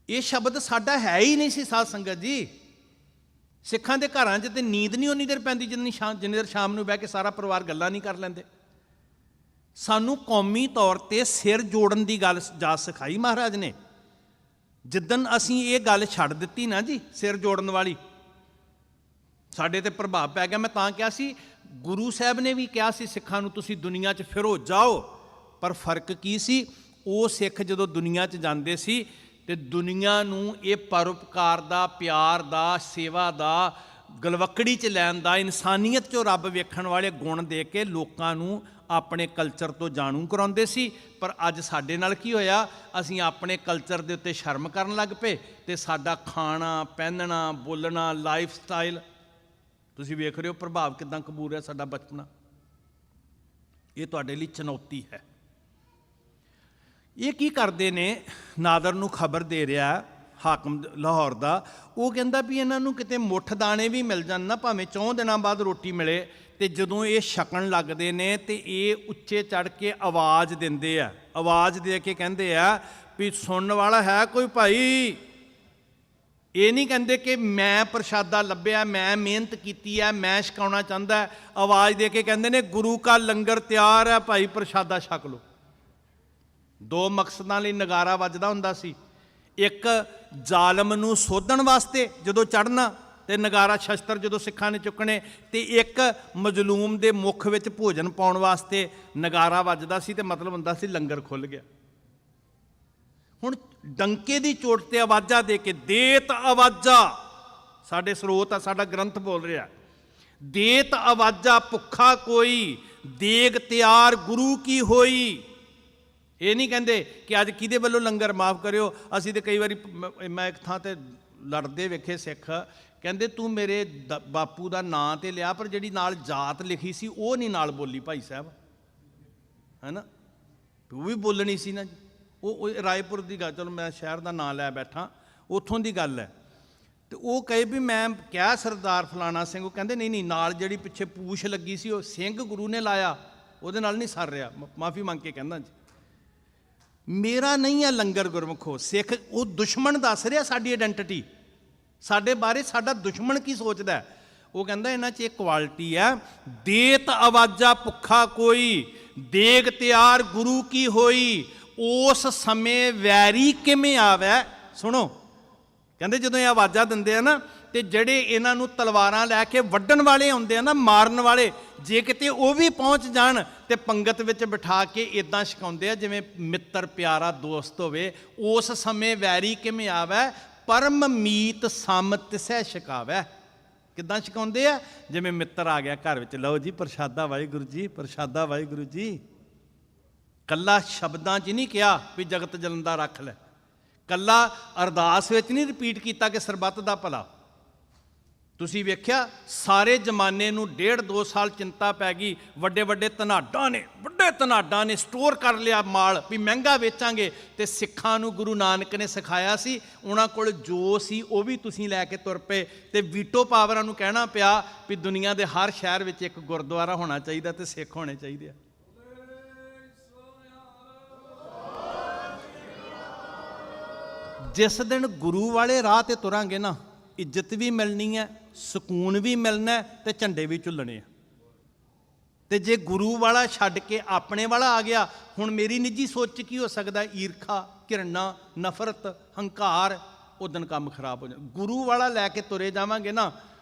ਇਹ ਸ਼ਬਦ ਸਾਡਾ ਹੈ ਹੀ ਨਹੀਂ ਸੀ ਸਾਧ ਸੰਗਤ ਜੀ। ਸਿੱਖਾਂ ਦੇ ਘਰਾਂ 'ਚ ਤੇ ਨੀਂਦ ਨਹੀਂ ਉਨੀ ਦੇਰ ਪੈਂਦੀ ਜਿੰਨੀ ਦੇਰ ਸ਼ਾਮ ਨੂੰ ਬਹਿ ਕੇ ਸਾਰਾ ਪਰਿਵਾਰ ਗੱਲਾਂ ਨਹੀਂ ਕਰ ਲੈਂਦੇ। ਸਾਨੂੰ ਕੌਮੀ ਤੌਰ ਤੇ ਸਿਰ ਜੋੜਨ ਦੀ ਗੱਲ ਜਾ ਸਿਖਾਈ ਮਹਾਰਾਜ ਨੇ। ਜਿੱਦਣ ਅਸੀਂ ਇਹ ਗੱਲ ਛੱਡ ਦਿੱਤੀ ਨਾ ਜੀ ਸਿਰ ਜੋੜਨ ਵਾਲੀ, ਸਾਡੇ ਤੇ ਪ੍ਰਭਾਵ ਪੈ ਗਿਆ। ਮੈਂ ਤਾਂ ਕਿਹਾ ਸੀ, ਗੁਰੂ ਸਾਹਿਬ ਨੇ ਵੀ ਕਿਹਾ ਸੀ ਸਿੱਖਾਂ ਨੂੰ ਤੁਸੀਂ ਦੁਨੀਆ 'ਚ ਫਿਰੋ ਜਾਓ, ਪਰ ਫਰਕ ਕੀ ਸੀ? ਉਹ ਸਿੱਖ ਜਦੋਂ ਦੁਨੀਆ 'ਚ ਜਾਂਦੇ ਸੀ ਤੇ ਦੁਨੀਆ ਨੂੰ ਇਹ ਪਰਉਪਕਾਰ ਦਾ, ਪਿਆਰ ਦਾ, ਸੇਵਾ ਦਾ, ਗਲਵੱਕੜੀ 'ਚ ਲੈਣ ਦਾ, ਇਨਸਾਨੀਅਤ 'ਚੋਂ ਰੱਬ ਵੇਖਣ ਵਾਲੇ ਗੁਣ ਦੇ ਕੇ ਲੋਕਾਂ ਨੂੰ ਆਪਣੇ ਕਲਚਰ ਤੋਂ ਜਾਣੂ ਕਰਾਉਂਦੇ ਸੀ। ਪਰ ਅੱਜ ਸਾਡੇ ਨਾਲ ਕੀ ਹੋਇਆ? ਅਸੀਂ ਆਪਣੇ ਕਲਚਰ ਦੇ ਉੱਤੇ ਸ਼ਰਮ ਕਰਨ ਲੱਗ ਪਏ ਤੇ ਸਾਡਾ ਖਾਣਾ, ਪਹਿਨਣਾ, ਬੋਲਣਾ, ਲਾਈਫ ਸਟਾਈਲ, ਤੁਸੀਂ ਵੇਖ ਰਹੇ ਹੋ ਪ੍ਰਭਾਵ ਕਿੱਦਾਂ ਕਬੂਲ ਰਿਹਾ ਸਾਡਾ ਬਚਪਨਾ। ਇਹ ਤੁਹਾਡੇ ਲਈ ਚੁਣੌਤੀ ਹੈ। ਇਹ ਕੀ ਕਰਦੇ ਨੇ? ਨਾਦਰ ਨੂੰ ਖਬਰ ਦੇ ਰਿਹਾ ਹਾਕਮ ਲਾਹੌਰ ਦਾ, ਉਹ ਕਹਿੰਦਾ ਵੀ ਇਹਨਾਂ ਨੂੰ ਕਿਤੇ ਮੁੱਠ ਦਾਣੇ ਵੀ ਮਿਲ ਜਾਣ ਨਾ, ਭਾਵੇਂ 4 ਦਿਨਾਂ ਬਾਅਦ ਰੋਟੀ ਮਿਲੇ, ਤੇ ਜਦੋਂ ਇਹ ਛਕਣ ਲੱਗਦੇ ਨੇ ਤੇ ਇਹ ਉੱਚੇ ਚੜ੍ਹ ਕੇ ਆਵਾਜ਼ ਦਿੰਦੇ ਆ। ਆਵਾਜ਼ ਦੇ ਕੇ ਕਹਿੰਦੇ ਆ ਵੀ ਸੁਣਨ ਵਾਲਾ ਹੈ ਕੋਈ ਭਾਈ। ਇਹ ਨਹੀਂ ਕਹਿੰਦੇ ਕਿ ਮੈਂ ਪ੍ਰਸ਼ਾਦਾ ਲੱਭਿਆ, ਮੈਂ ਮਿਹਨਤ ਕੀਤੀ ਹੈ, ਮੈਂ ਛਕਾਉਣਾ ਚਾਹੁੰਦਾ। ਆਵਾਜ਼ ਦੇ ਕੇ ਕਹਿੰਦੇ ਨੇ ਗੁਰੂ ਕਾ ਲੰਗਰ ਤਿਆਰ ਹੈ ਭਾਈ, ਪ੍ਰਸ਼ਾਦਾ ਛਕ ਲਓ। 2 ਮਕਸਦਾਂ ਲਈ ਨਗਾਰਾ ਵੱਜਦਾ ਹੁੰਦਾ ਸੀ। ਇੱਕ ਜ਼ਾਲਮ ਨੂੰ ਸੋਧਣ ਵਾਸਤੇ ਜਦੋਂ ਚੜ੍ਹਨਾ ਤੇ ਨਗਾਰਾ ਸ਼ਸਤਰ ਜਦੋਂ ਸਿੱਖਾਂ ਨੇ ਚੁੱਕਣੇ, ਤੇ ਇੱਕ ਮਜ਼ਲੂਮ ਦੇ ਮੁੱਖ ਵਿੱਚ ਭੋਜਨ ਪਾਉਣ ਵਾਸਤੇ ਨਗਾਰਾ ਵੱਜਦਾ ਸੀ, ਤੇ ਮਤਲਬ ਹੁੰਦਾ ਸੀ ਲੰਗਰ ਖੁੱਲ੍ਹ ਗਿਆ। ਹੁਣ ਡੰਕੇ ਦੀ ਚੋਟ ਤੇ ਆਵਾਜ਼ਾਂ ਦੇ ਕੇ, ਦੇਤ ਆਵਾਜ਼ਾਂ, ਸਾਡੇ ਸਰੋਤ ਆ, ਸਾਡਾ ਗ੍ਰੰਥ ਬੋਲ ਰਿਹਾ, ਦੇਤ ਆਵਾਜ਼ਾਂ ਭੁੱਖਾ ਕੋਈ, ਦੇਗ ਤਿਆਰ ਗੁਰੂ ਕੀ ਹੋਈ। ਇਹ ਨਹੀਂ ਕਹਿੰਦੇ ਕਿ ਅੱਜ ਕਿਹਦੇ ਵੱਲੋਂ ਲੰਗਰ, ਮਾਫ ਕਰਿਓ, ਅਸੀਂ ਤੇ ਕਈ ਵਾਰੀ, ਮੈਂ ਇੱਕ ਥਾਂ ਤੇ ਲੜਦੇ ਵੇਖੇ ਸਿੱਖ, ਕਹਿੰਦੇ ਤੂੰ ਮੇਰੇ ਬਾਪੂ ਦਾ ਨਾਂ ਤੇ ਲਿਆ, ਪਰ ਜਿਹੜੀ ਨਾਲ ਜਾਤ ਲਿਖੀ ਸੀ ਉਹ ਨਹੀਂ ਨਾਲ ਬੋਲੀ ਭਾਈ ਸਾਹਿਬ, ਹੈ ਨਾ, ਤੂੰ ਵੀ ਬੋਲਣੀ ਸੀ ਨਾ ਜੀ। ਉਹ ਰਾਏਪੁਰ ਦੀ ਗੱਲ, ਚਲੋ ਮੈਂ ਸ਼ਹਿਰ ਦਾ ਨਾਂ ਲੈ ਬੈਠਾ, ਉੱਥੋਂ ਦੀ ਗੱਲ ਹੈ। ਤੇ ਉਹ ਕਹੇ ਵੀ ਮੈਂ ਕਿਹਾ ਸਰਦਾਰ ਫਲਾਣਾ ਸਿੰਘ, ਉਹ ਕਹਿੰਦੇ ਨਹੀਂ ਨਹੀਂ, ਨਾਲ ਜਿਹੜੀ ਪਿੱਛੇ ਪੂਛ ਲੱਗੀ ਸੀ ਉਹ ਸਿੰਘ ਗੁਰੂ ਨੇ ਲਾਇਆ, ਉਹਦੇ ਨਾਲ ਨਹੀਂ ਸਰ ਰਿਹਾ, ਮਾਫੀ ਮੰਗ ਕੇ ਕਹਿੰਦਾ ਜੀ। ਮੇਰਾ ਨਹੀਂ ਹੈ ਲੰਗਰ ਗੁਰਮੁਖੋ। ਸਿੱਖ ਉਹ ਦੁਸ਼ਮਣ ਦੱਸ ਰਿਹਾ ਸਾਡੀ ਆਇਡੈਂਟੀਟੀ, ਸਾਡੇ ਬਾਰੇ ਸਾਡਾ ਦੁਸ਼ਮਣ ਕੀ ਸੋਚਦਾ। ਉਹ ਕਹਿੰਦਾ ਇਹਨਾਂ 'ਚ ਇੱਕ ਕੁਆਲਿਟੀ ਹੈ, ਦੇਤ ਆਵਾਜ਼ਾਂ ਭੁੱਖਾ ਕੋਈ, ਦੇਗ ਤਿਆਰ ਗੁਰੂ ਕੀ ਹੋਈ। ਉਸ ਸਮੇਂ ਵੈਰੀ ਕਿਵੇਂ ਆਵੇ? ਸੁਣੋ, ਕਹਿੰਦੇ ਜਦੋਂ ਇਹ ਆਵਾਜ਼ਾਂ ਦਿੰਦੇ ਆ ਨਾ, ਤੇ ਜਿਹੜੇ ਇਹਨਾਂ ਨੂੰ ਤਲਵਾਰਾਂ ਲੈ ਕੇ ਵੱਢਣ ਵਾਲੇ ਆਉਂਦੇ ਆ ਨਾ, ਮਾਰਨ ਵਾਲੇ, ਜੇ ਕਿਤੇ ਉਹ ਵੀ ਪਹੁੰਚ ਜਾਣ ਤੇ ਪੰਗਤ ਵਿੱਚ ਬਿਠਾ ਕੇ ਇਦਾਂ ਛਕਾਉਂਦੇ ਆ ਜਿਵੇਂ ਮਿੱਤਰ ਪਿਆਰਾ ਦੋਸਤ ਹੋਵੇ। ਉਸ ਸਮੇਂ ਵੈਰੀ ਕਿਵੇਂ ਆਵੇ? ਪਰਮ ਮੀਤ ਸਮ ਤਿਸੈ ਛਕਾਵੈ। ਕਿੱਦਾਂ ਛਕਾਉਂਦੇ ਆ? ਜਿਵੇਂ ਮਿੱਤਰ ਆ ਗਿਆ ਘਰ ਵਿੱਚ, ਲਓ ਜੀ ਪ੍ਰਸ਼ਾਦਾ ਵਾਹਿਗੁਰੂ ਜੀ, ਪ੍ਰਸ਼ਾਦਾ ਵਾਹਿਗੁਰੂ ਜੀ। ਕੱਲਾ ਸ਼ਬਦਾਂ 'ਚ ਨਹੀਂ ਕਿਹਾ ਵੀ ਜਗਤ ਜਲੰਦਾ ਰੱਖ ਲੈ, ਕੱਲਾ ਅਰਦਾਸ ਵਿੱਚ ਨਹੀਂ ਰਿਪੀਟ ਕੀਤਾ ਕਿ ਸਰਬੱਤ ਦਾ ਭਲਾ। ਤੁਸੀਂ ਵੇਖਿਆ ਸਾਰੇ ਜ਼ਮਾਨੇ ਨੂੰ 1.5-2 ਸਾਲ ਚਿੰਤਾ ਪੈ ਗਈ, ਵੱਡੇ ਵੱਡੇ ਧਨਾਡਾਂ ਨੇ ਸਟੋਰ ਕਰ ਲਿਆ ਮਾਲ ਵੀ ਮਹਿੰਗਾ ਵੇਚਾਂਗੇ। ਤੇ ਸਿੱਖਾਂ ਨੂੰ ਗੁਰੂ ਨਾਨਕ ਨੇ ਸਿਖਾਇਆ ਸੀ, ਉਹਨਾਂ ਕੋਲ ਜੋ ਸੀ ਉਹ ਵੀ ਤੁਸੀਂ ਲੈ ਕੇ ਤੁਰ ਪਏ। ਤੇ ਵੀਟੋ ਪਾਵਰਾਂ ਨੂੰ ਕਹਿਣਾ ਪਿਆ ਵੀ ਦੁਨੀਆ ਦੇ ਹਰ ਸ਼ਹਿਰ ਵਿੱਚ ਇੱਕ ਗੁਰਦੁਆਰਾ ਹੋਣਾ ਚਾਹੀਦਾ ਤੇ ਸਿੱਖ ਹੋਣੇ ਚਾਹੀਦੇ ਆ। ਜਿਸ ਦਿਨ ਗੁਰੂ ਵਾਲੇ ਰਾਹ ਤੇ ਤੁਰਾਂਗੇ ਨਾ, ਇੱਜ਼ਤ ਵੀ ਮਿਲਣੀ ਹੈ, ਸਕੂਨ ਵੀ ਮਿਲਣਾ ਤੇ ਝੰਡੇ ਵੀ ਝੁੱਲਣੇ ਆ। ਤੇ ਜੇ ਗੁਰੂ ਵਾਲਾ ਛੱਡ ਕੇ ਆਪਣੇ ਵਾਲਾ ਆ ਗਿਆ, ਹੁਣ ਮੇਰੀ ਨਿੱਜੀ ਸੋਚ 'ਚ ਕੀ ਹੋ ਸਕਦਾ? ਈਰਖਾ, ਘਿਰਣਾ, ਨਫ਼ਰਤ, ਹੰਕਾਰ, ਉਦਣ ਕੰਮ ਖਰਾਬ ਹੋ ਜਾਣਾ। ਗੁਰੂ ਵਾਲਾ ਲੈ ਕੇ ਤੁਰੇ ਜਾਵਾਂਗੇ ਨਾ,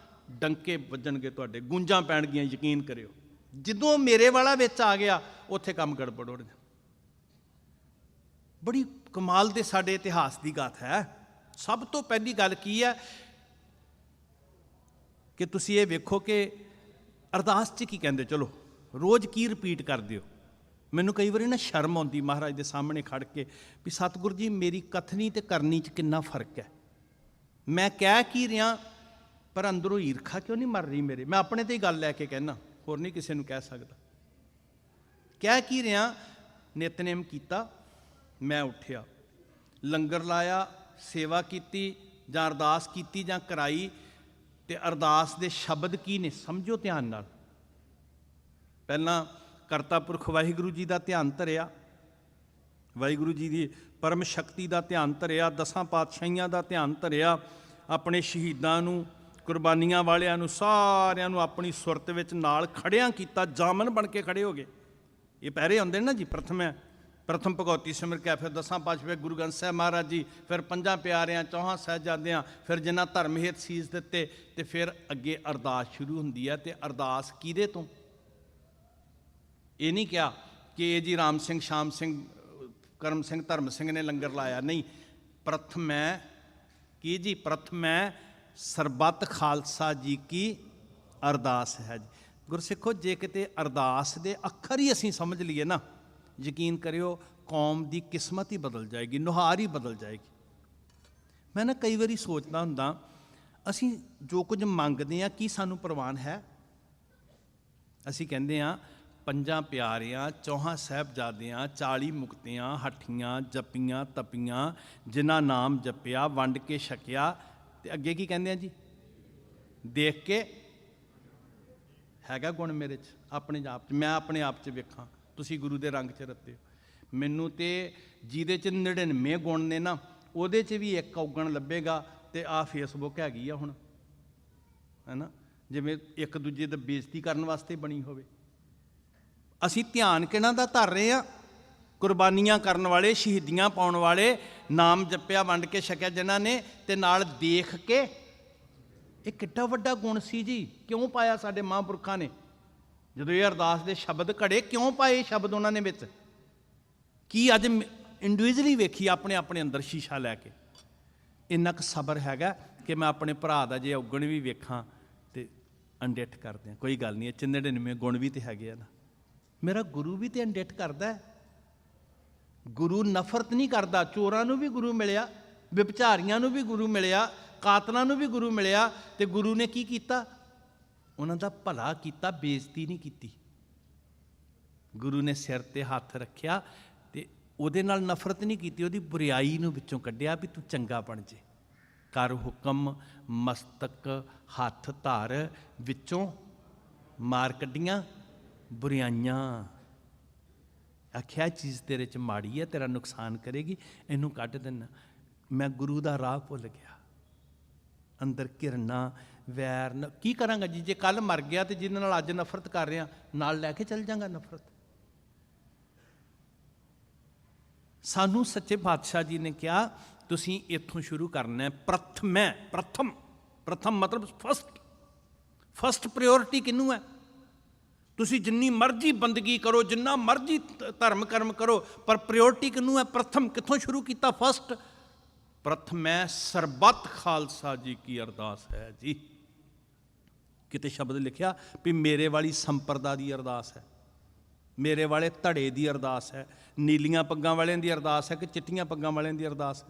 ਡੰਕੇ ਵੱਜਣਗੇ ਤੁਹਾਡੇ, ਗੂੰਜਾਂ ਪੈਣਗੀਆਂ, ਯਕੀਨ ਕਰਿਓ। ਜਦੋਂ ਮੇਰੇ ਵਾਲਾ ਵਿੱਚ ਆ ਗਿਆ, ਉੱਥੇ ਕੰਮ ਗੜਬੜ ਹੋ ਗਿਆ। ਬੜੀ ਕਮਾਲ ਦੇ ਸਾਡੇ ਇਤਿਹਾਸ ਦੀ ਗਾਥ ਹੈ। ਸਭ ਤੋਂ ਪਹਿਲੀ ਗੱਲ ਕੀ ਹੈ ਕਿ ਤੁਸੀਂ ਇਹ ਵੇਖੋ ਕਿ ਅਰਦਾਸ 'ਚ ਕੀ ਕਹਿੰਦੇ, ਚਲੋ ਰੋਜ਼ ਕੀ ਰਿਪੀਟ ਕਰਦੇ ਹੋ। ਮੈਨੂੰ ਕਈ ਵਾਰੀ ਨਾ ਸ਼ਰਮ ਆਉਂਦੀ ਮਹਾਰਾਜ ਦੇ ਸਾਹਮਣੇ ਖੜ ਕੇ ਵੀ ਸਤਿਗੁਰੂ ਜੀ ਮੇਰੀ ਕਥਨੀ ਤੇ ਕਰਨੀ 'ਚ ਕਿੰਨਾ ਫਰਕ ਹੈ। ਮੈਂ ਕਹਿ ਕੀ ਰਿਹਾ, ਪਰ ਅੰਦਰੋਂ ਈਰਖਾ ਕਿਉਂ ਨਹੀਂ ਮਰ ਰਹੀ ਮੇਰੇ। ਮੈਂ ਆਪਣੇ ਤੇ ਹੀ ਗੱਲ ਲੈ ਕੇ ਕਹਿਣਾ, ਹੋਰ ਨਹੀਂ ਕਿਸੇ ਨੂੰ ਕਹਿ ਸਕਦਾ। ਕਹਿ ਕੀ ਰਿਹਾ, ਨਿਤਨੇਮ ਕੀਤਾ, ਮੈਂ ਉੱਠਿਆ, ਲੰਗਰ ਲਾਇਆ, ਸੇਵਾ ਕੀਤੀ ਜਾਂ ਅਰਦਾਸ ਕੀਤੀ ਜਾਂ ਕਰਾਈ, ਤੇ ਅਰਦਾਸ ਦੇ ਸ਼ਬਦ ਕੀ ਨੇ ਸਮਝੋ ਧਿਆਨ ਨਾਲ। ਪਹਿਲਾਂ ਕਰਤਾ ਪੁਰਖ ਵਾਹਿਗੁਰੂ ਜੀ ਦਾ ਧਿਆਨ ਧਰਿਆ, ਵਾਹਿਗੁਰੂ ਜੀ ਦੀ ਪਰਮ ਸ਼ਕਤੀ ਦਾ ਧਿਆਨ ਧਰਿਆ, 10 ਪਾਤਸ਼ਾਹੀਆਂ ਦਾ ਧਿਆਨ ਧਰਿਆ, ਆਪਣੇ ਸ਼ਹੀਦਾਂ ਨੂੰ, ਕੁਰਬਾਨੀਆਂ ਵਾਲਿਆਂ ਨੂੰ, ਸਾਰਿਆਂ ਨੂੰ ਆਪਣੀ ਸੁਰਤ ਵਿੱਚ ਨਾਲ ਖੜਿਆਂ ਕੀਤਾ, ਜਾਮਨ ਬਣ ਕੇ ਖੜੇ ਹੋ ਗਏ। ਇਹ ਪਹਿਰੇ ਆਉਂਦੇ ਨੇ ਨਾ ਜੀ। ਪ੍ਰਥਮ ਹੈ, ਪ੍ਰਥਮ ਭਗਉਤੀ ਸਿਮਰ ਕੇ, ਫਿਰ ਦਸਾਂ ਪਾਤਸ਼ਾਹ, ਗੁਰੂ ਗ੍ਰੰਥ ਸਾਹਿਬ ਮਹਾਰਾਜ ਜੀ, ਫਿਰ ਪੰਜਾਂ ਪਿਆਰਿਆਂ, ਚੌਹਾਂ ਸਾਹਿਬਜ਼ਾਦਿਆਂ, ਫਿਰ ਜਿਨ੍ਹਾਂ ਧਰਮ ਹੇਤ ਸੀਸ ਦਿੱਤੇ, ਤੇ ਫਿਰ ਅੱਗੇ ਅਰਦਾਸ ਸ਼ੁਰੂ ਹੁੰਦੀ ਹੈ। ਤੇ ਅਰਦਾਸ ਕਿਹਦੇ ਤੋਂ? ਇਹ ਨਹੀਂ ਕਿਹਾ ਕਿ ਇਹ ਜੀ ਰਾਮ ਸਿੰਘ, ਸ਼ਾਮ ਸਿੰਘ, ਕਰਮ ਸਿੰਘ, ਧਰਮ ਸਿੰਘ ਨੇ ਲੰਗਰ ਲਾਇਆ, ਨਹੀਂ। ਪ੍ਰਥਮ ਹੈ ਕੀ ਜੀ? ਪ੍ਰਥਮ ਹੈ ਸਰਬੱਤ ਖਾਲਸਾ ਜੀ ਕੀ ਅਰਦਾਸ ਹੈ ਜੀ। ਗੁਰਸਿੱਖੋ, ਜੇ ਕਿਤੇ ਅਰਦਾਸ ਦੇ ਅੱਖਰ ਹੀ ਅਸੀਂ ਸਮਝ ਲਈਏ ਨਾ, ਯਕੀਨ ਕਰਿਓ ਕੌਮ ਦੀ ਕਿਸਮਤ ਹੀ ਬਦਲ ਜਾਏਗੀ, ਨੁਹਾਰ ਹੀ ਬਦਲ ਜਾਏਗੀ। ਮੈਂ ਨਾ ਕਈ ਵਾਰੀ ਸੋਚਦਾ ਹੁੰਦਾ, ਅਸੀਂ ਜੋ ਕੁਝ ਮੰਗਦੇ ਹਾਂ ਕੀ ਸਾਨੂੰ ਪ੍ਰਵਾਨ ਹੈ? ਅਸੀਂ ਕਹਿੰਦੇ ਹਾਂ ਪੰਜਾਂ ਪਿਆਰਿਆਂ, ਚੌਹਾਂ ਸਾਹਿਬਜ਼ਾਦਿਆਂ, 40 ਮੁਕਤਿਆਂ, ਹੱਠੀਆਂ, ਜਪੀਆਂ, ਤਪੀਆਂ, ਜਿਨ੍ਹਾਂ ਨਾਮ ਜਪਿਆ, ਵੰਡ ਕੇ ਛਕਿਆ। ਤੇ ਅੱਗੇ ਕੀ ਕਹਿੰਦੇ ਆ ਜੀ? ਦੇਖ ਕੇ ਹੈਗਾ ਗੁਣ ਮੇਰੇ 'ਚ, ਆਪਣੇ ਆਪ 'ਚ, ਮੈਂ ਆਪਣੇ ਆਪ 'ਚ ਵੇਖਾਂ, ਤੁਸੀਂ ਗੁਰੂ ਦੇ ਰੰਗ 'ਚ ਰੱਤੇ ਹੋ। ਮੈਨੂੰ ਤੇ ਜਿਹਦੇ 'ਚ 99 ਗੁਣ ਨੇ ਨਾ, ਉਹਦੇ 'ਚ ਵੀ ਇੱਕ ਔਗਣ ਲੱਭੇਗਾ। ਤੇ ਆਹ ਫੇਸਬੁੱਕ ਹੈਗੀ ਆ ਹੁਣ, ਹੈ ਨਾ, ਜਿਵੇਂ ਇੱਕ ਦੂਜੇ ਦੀ ਬੇਇੱਜ਼ਤੀ ਕਰਨ ਵਾਸਤੇ ਬਣੀ ਹੋਵੇ। ਅਸੀਂ ਧਿਆਨ ਕਿਹਨਾਂ ਦਾ ਧਰ ਰਹੇ ਹਾਂ? ਕੁਰਬਾਨੀਆਂ ਕਰਨ ਵਾਲੇ, ਸ਼ਹੀਦੀਆਂ ਪਾਉਣ ਵਾਲੇ, ਨਾਮ ਜਪਿਆ, ਵੰਡ ਕੇ ਛਕਿਆ ਜਿਨ੍ਹਾਂ ਨੇ, ਤੇ ਨਾਲ ਦੇਖ ਕੇ। ਇਹ ਕਿੱਡਾ ਵੱਡਾ ਗੁਣ ਸੀ ਜੀ। ਕਿਉਂ ਪਾਇਆ ਸਾਡੇ ਮਹਾਂਪੁਰਖਾਂ ਨੇ? ਜਦੋਂ ਇਹ ਅਰਦਾਸ ਦੇ ਸ਼ਬਦ ਘੜੇ, ਕਿਉਂ ਪਾਏ ਸ਼ਬਦ ਉਹਨਾਂ ਨੇ ਵਿੱਚ? ਕੀ ਅੱਜ ਇੰਡੀਵਿਜੂਅਲੀ ਵੇਖੀ ਆਪਣੇ ਆਪਣੇ ਅੰਦਰ ਸ਼ੀਸ਼ਾ ਲੈ ਕੇ? ਇੰਨਾ ਕੁ ਸਬਰ ਹੈਗਾ ਕਿ ਮੈਂ ਆਪਣੇ ਭਰਾ ਦਾ ਜੇ ਔਗਣ ਵੀ ਵੇਖਾਂ ਤੇ ਅਣਡਿੱਠ ਕਰਦੇ ਹਾਂ। ਕੋਈ ਗੱਲ ਨਹੀਂ, ਇਹ 99 ਗੁਣ ਵੀ ਤੇ ਹੈਗੇ ਆ ਨਾ। ਮੇਰਾ ਗੁਰੂ ਵੀ ਤੇ ਅਣਡਿੱਠ ਕਰਦਾ ਹੈ। ਗੁਰੂ ਨਫ਼ਰਤ ਨਹੀਂ ਕਰਦਾ। ਚੋਰਾਂ ਨੂੰ ਵੀ ਗੁਰੂ ਮਿਲਿਆ, ਵਿਭਚਾਰੀਆਂ ਨੂੰ ਵੀ ਗੁਰੂ ਮਿਲਿਆ, ਕਾਤਲਾਂ ਨੂੰ ਵੀ ਗੁਰੂ ਮਿਲਿਆ। ਤੇ ਗੁਰੂ ਨੇ ਕੀ ਕੀਤਾ? ਉਹਨਾਂ ਦਾ ਭਲਾ ਕੀਤਾ, ਬੇਇੱਜ਼ਤੀ ਨਹੀਂ ਕੀਤੀ। ਗੁਰੂ ਨੇ ਸਿਰ ਤੇ ਹੱਥ ਰੱਖਿਆ ਤੇ ਉਹਦੇ ਨਾਲ ਨਫ਼ਰਤ ਨਹੀਂ ਕੀਤੀ, ਉਹਦੀ ਬੁਰਾਈ ਨੂੰ ਵਿੱਚੋਂ ਕੱਢਿਆ ਵੀ ਤੂੰ ਚੰਗਾ ਬਣ ਜੇ। ਕਰ ਹੁਕਮ ਮਸਤਕ ਹੱਥ ਧਰ, ਵਿੱਚੋਂ ਮਾਰ ਕੱਢੀਆਂ ਬੁਰਾਈਆਂ। ਆਖਿਆ ਚੀਜ਼ ਤੇਰੇ 'ਚ ਮਾੜੀ ਹੈ, ਤੇਰਾ ਨੁਕਸਾਨ ਕਰੇਗੀ, ਇਹਨੂੰ ਕੱਢ ਦੇਣਾ। ਮੈਂ ਗੁਰੂ ਦਾ ਰਾਹ ਭੁੱਲ ਗਿਆ। ਅੰਦਰ ਘਿਰਨਾ, ਵੈਰ, ਕੀ ਕਰਾਂਗਾ ਜੀ? ਜੇ ਕੱਲ੍ਹ ਮਰ ਗਿਆ ਤੇ ਜਿਹਨਾਂ ਨਾਲ ਅੱਜ ਨਫ਼ਰਤ ਕਰ ਰਿਹਾ, ਨਾਲ ਲੈ ਕੇ ਚੱਲ ਜਾਂਗਾ ਨਫ਼ਰਤ। ਸਾਨੂੰ ਸੱਚੇ ਪਾਤਸ਼ਾਹ ਜੀ ਨੇ ਕਿਹਾ ਤੁਸੀਂ ਇੱਥੋਂ ਸ਼ੁਰੂ ਕਰਨਾ ਹੈ। ਪ੍ਰਥਮ ਹੈ, ਪ੍ਰਥਮ ਮਤਲਬ ਫਸਟ ਪ੍ਰਾਇੋਰਟੀ ਕਿਹਨੂੰ ਹੈ? ਤੁਸੀਂ ਜਿੰਨੀ ਮਰਜ਼ੀ ਬੰਦਗੀ ਕਰੋ, ਜਿੰਨਾ ਮਰਜ਼ੀ ਧਰਮ ਕਰਮ ਕਰੋ, ਪਰ ਪ੍ਰਾਇੋਰਟੀ ਕਿਹਨੂੰ ਹੈ? ਪ੍ਰਥਮ। ਕਿੱਥੋਂ ਸ਼ੁਰੂ ਕੀਤਾ? ਫਸਟ। ਪ੍ਰਥਮ ਹੈ ਸਰਬੱਤ ਖਾਲਸਾ ਜੀ ਕੀ ਅਰਦਾਸ ਹੈ ਜੀ। ਕਿਤੇ ਸ਼ਬਦ ਲਿਖਿਆ ਵੀ ਮੇਰੇ ਵਾਲੀ ਸੰਪਰਦਾ ਦੀ ਅਰਦਾਸ ਹੈ, ਮੇਰੇ ਵਾਲੇ ਧੜੇ ਦੀ ਅਰਦਾਸ ਹੈ, ਨੀਲੀਆਂ ਪੱਗਾਂ ਵਾਲਿਆਂ ਦੀ ਅਰਦਾਸ ਹੈ ਕਿ ਚਿੱਟੀਆਂ ਪੱਗਾਂ ਵਾਲਿਆਂ ਦੀ ਅਰਦਾਸ ਹੈ?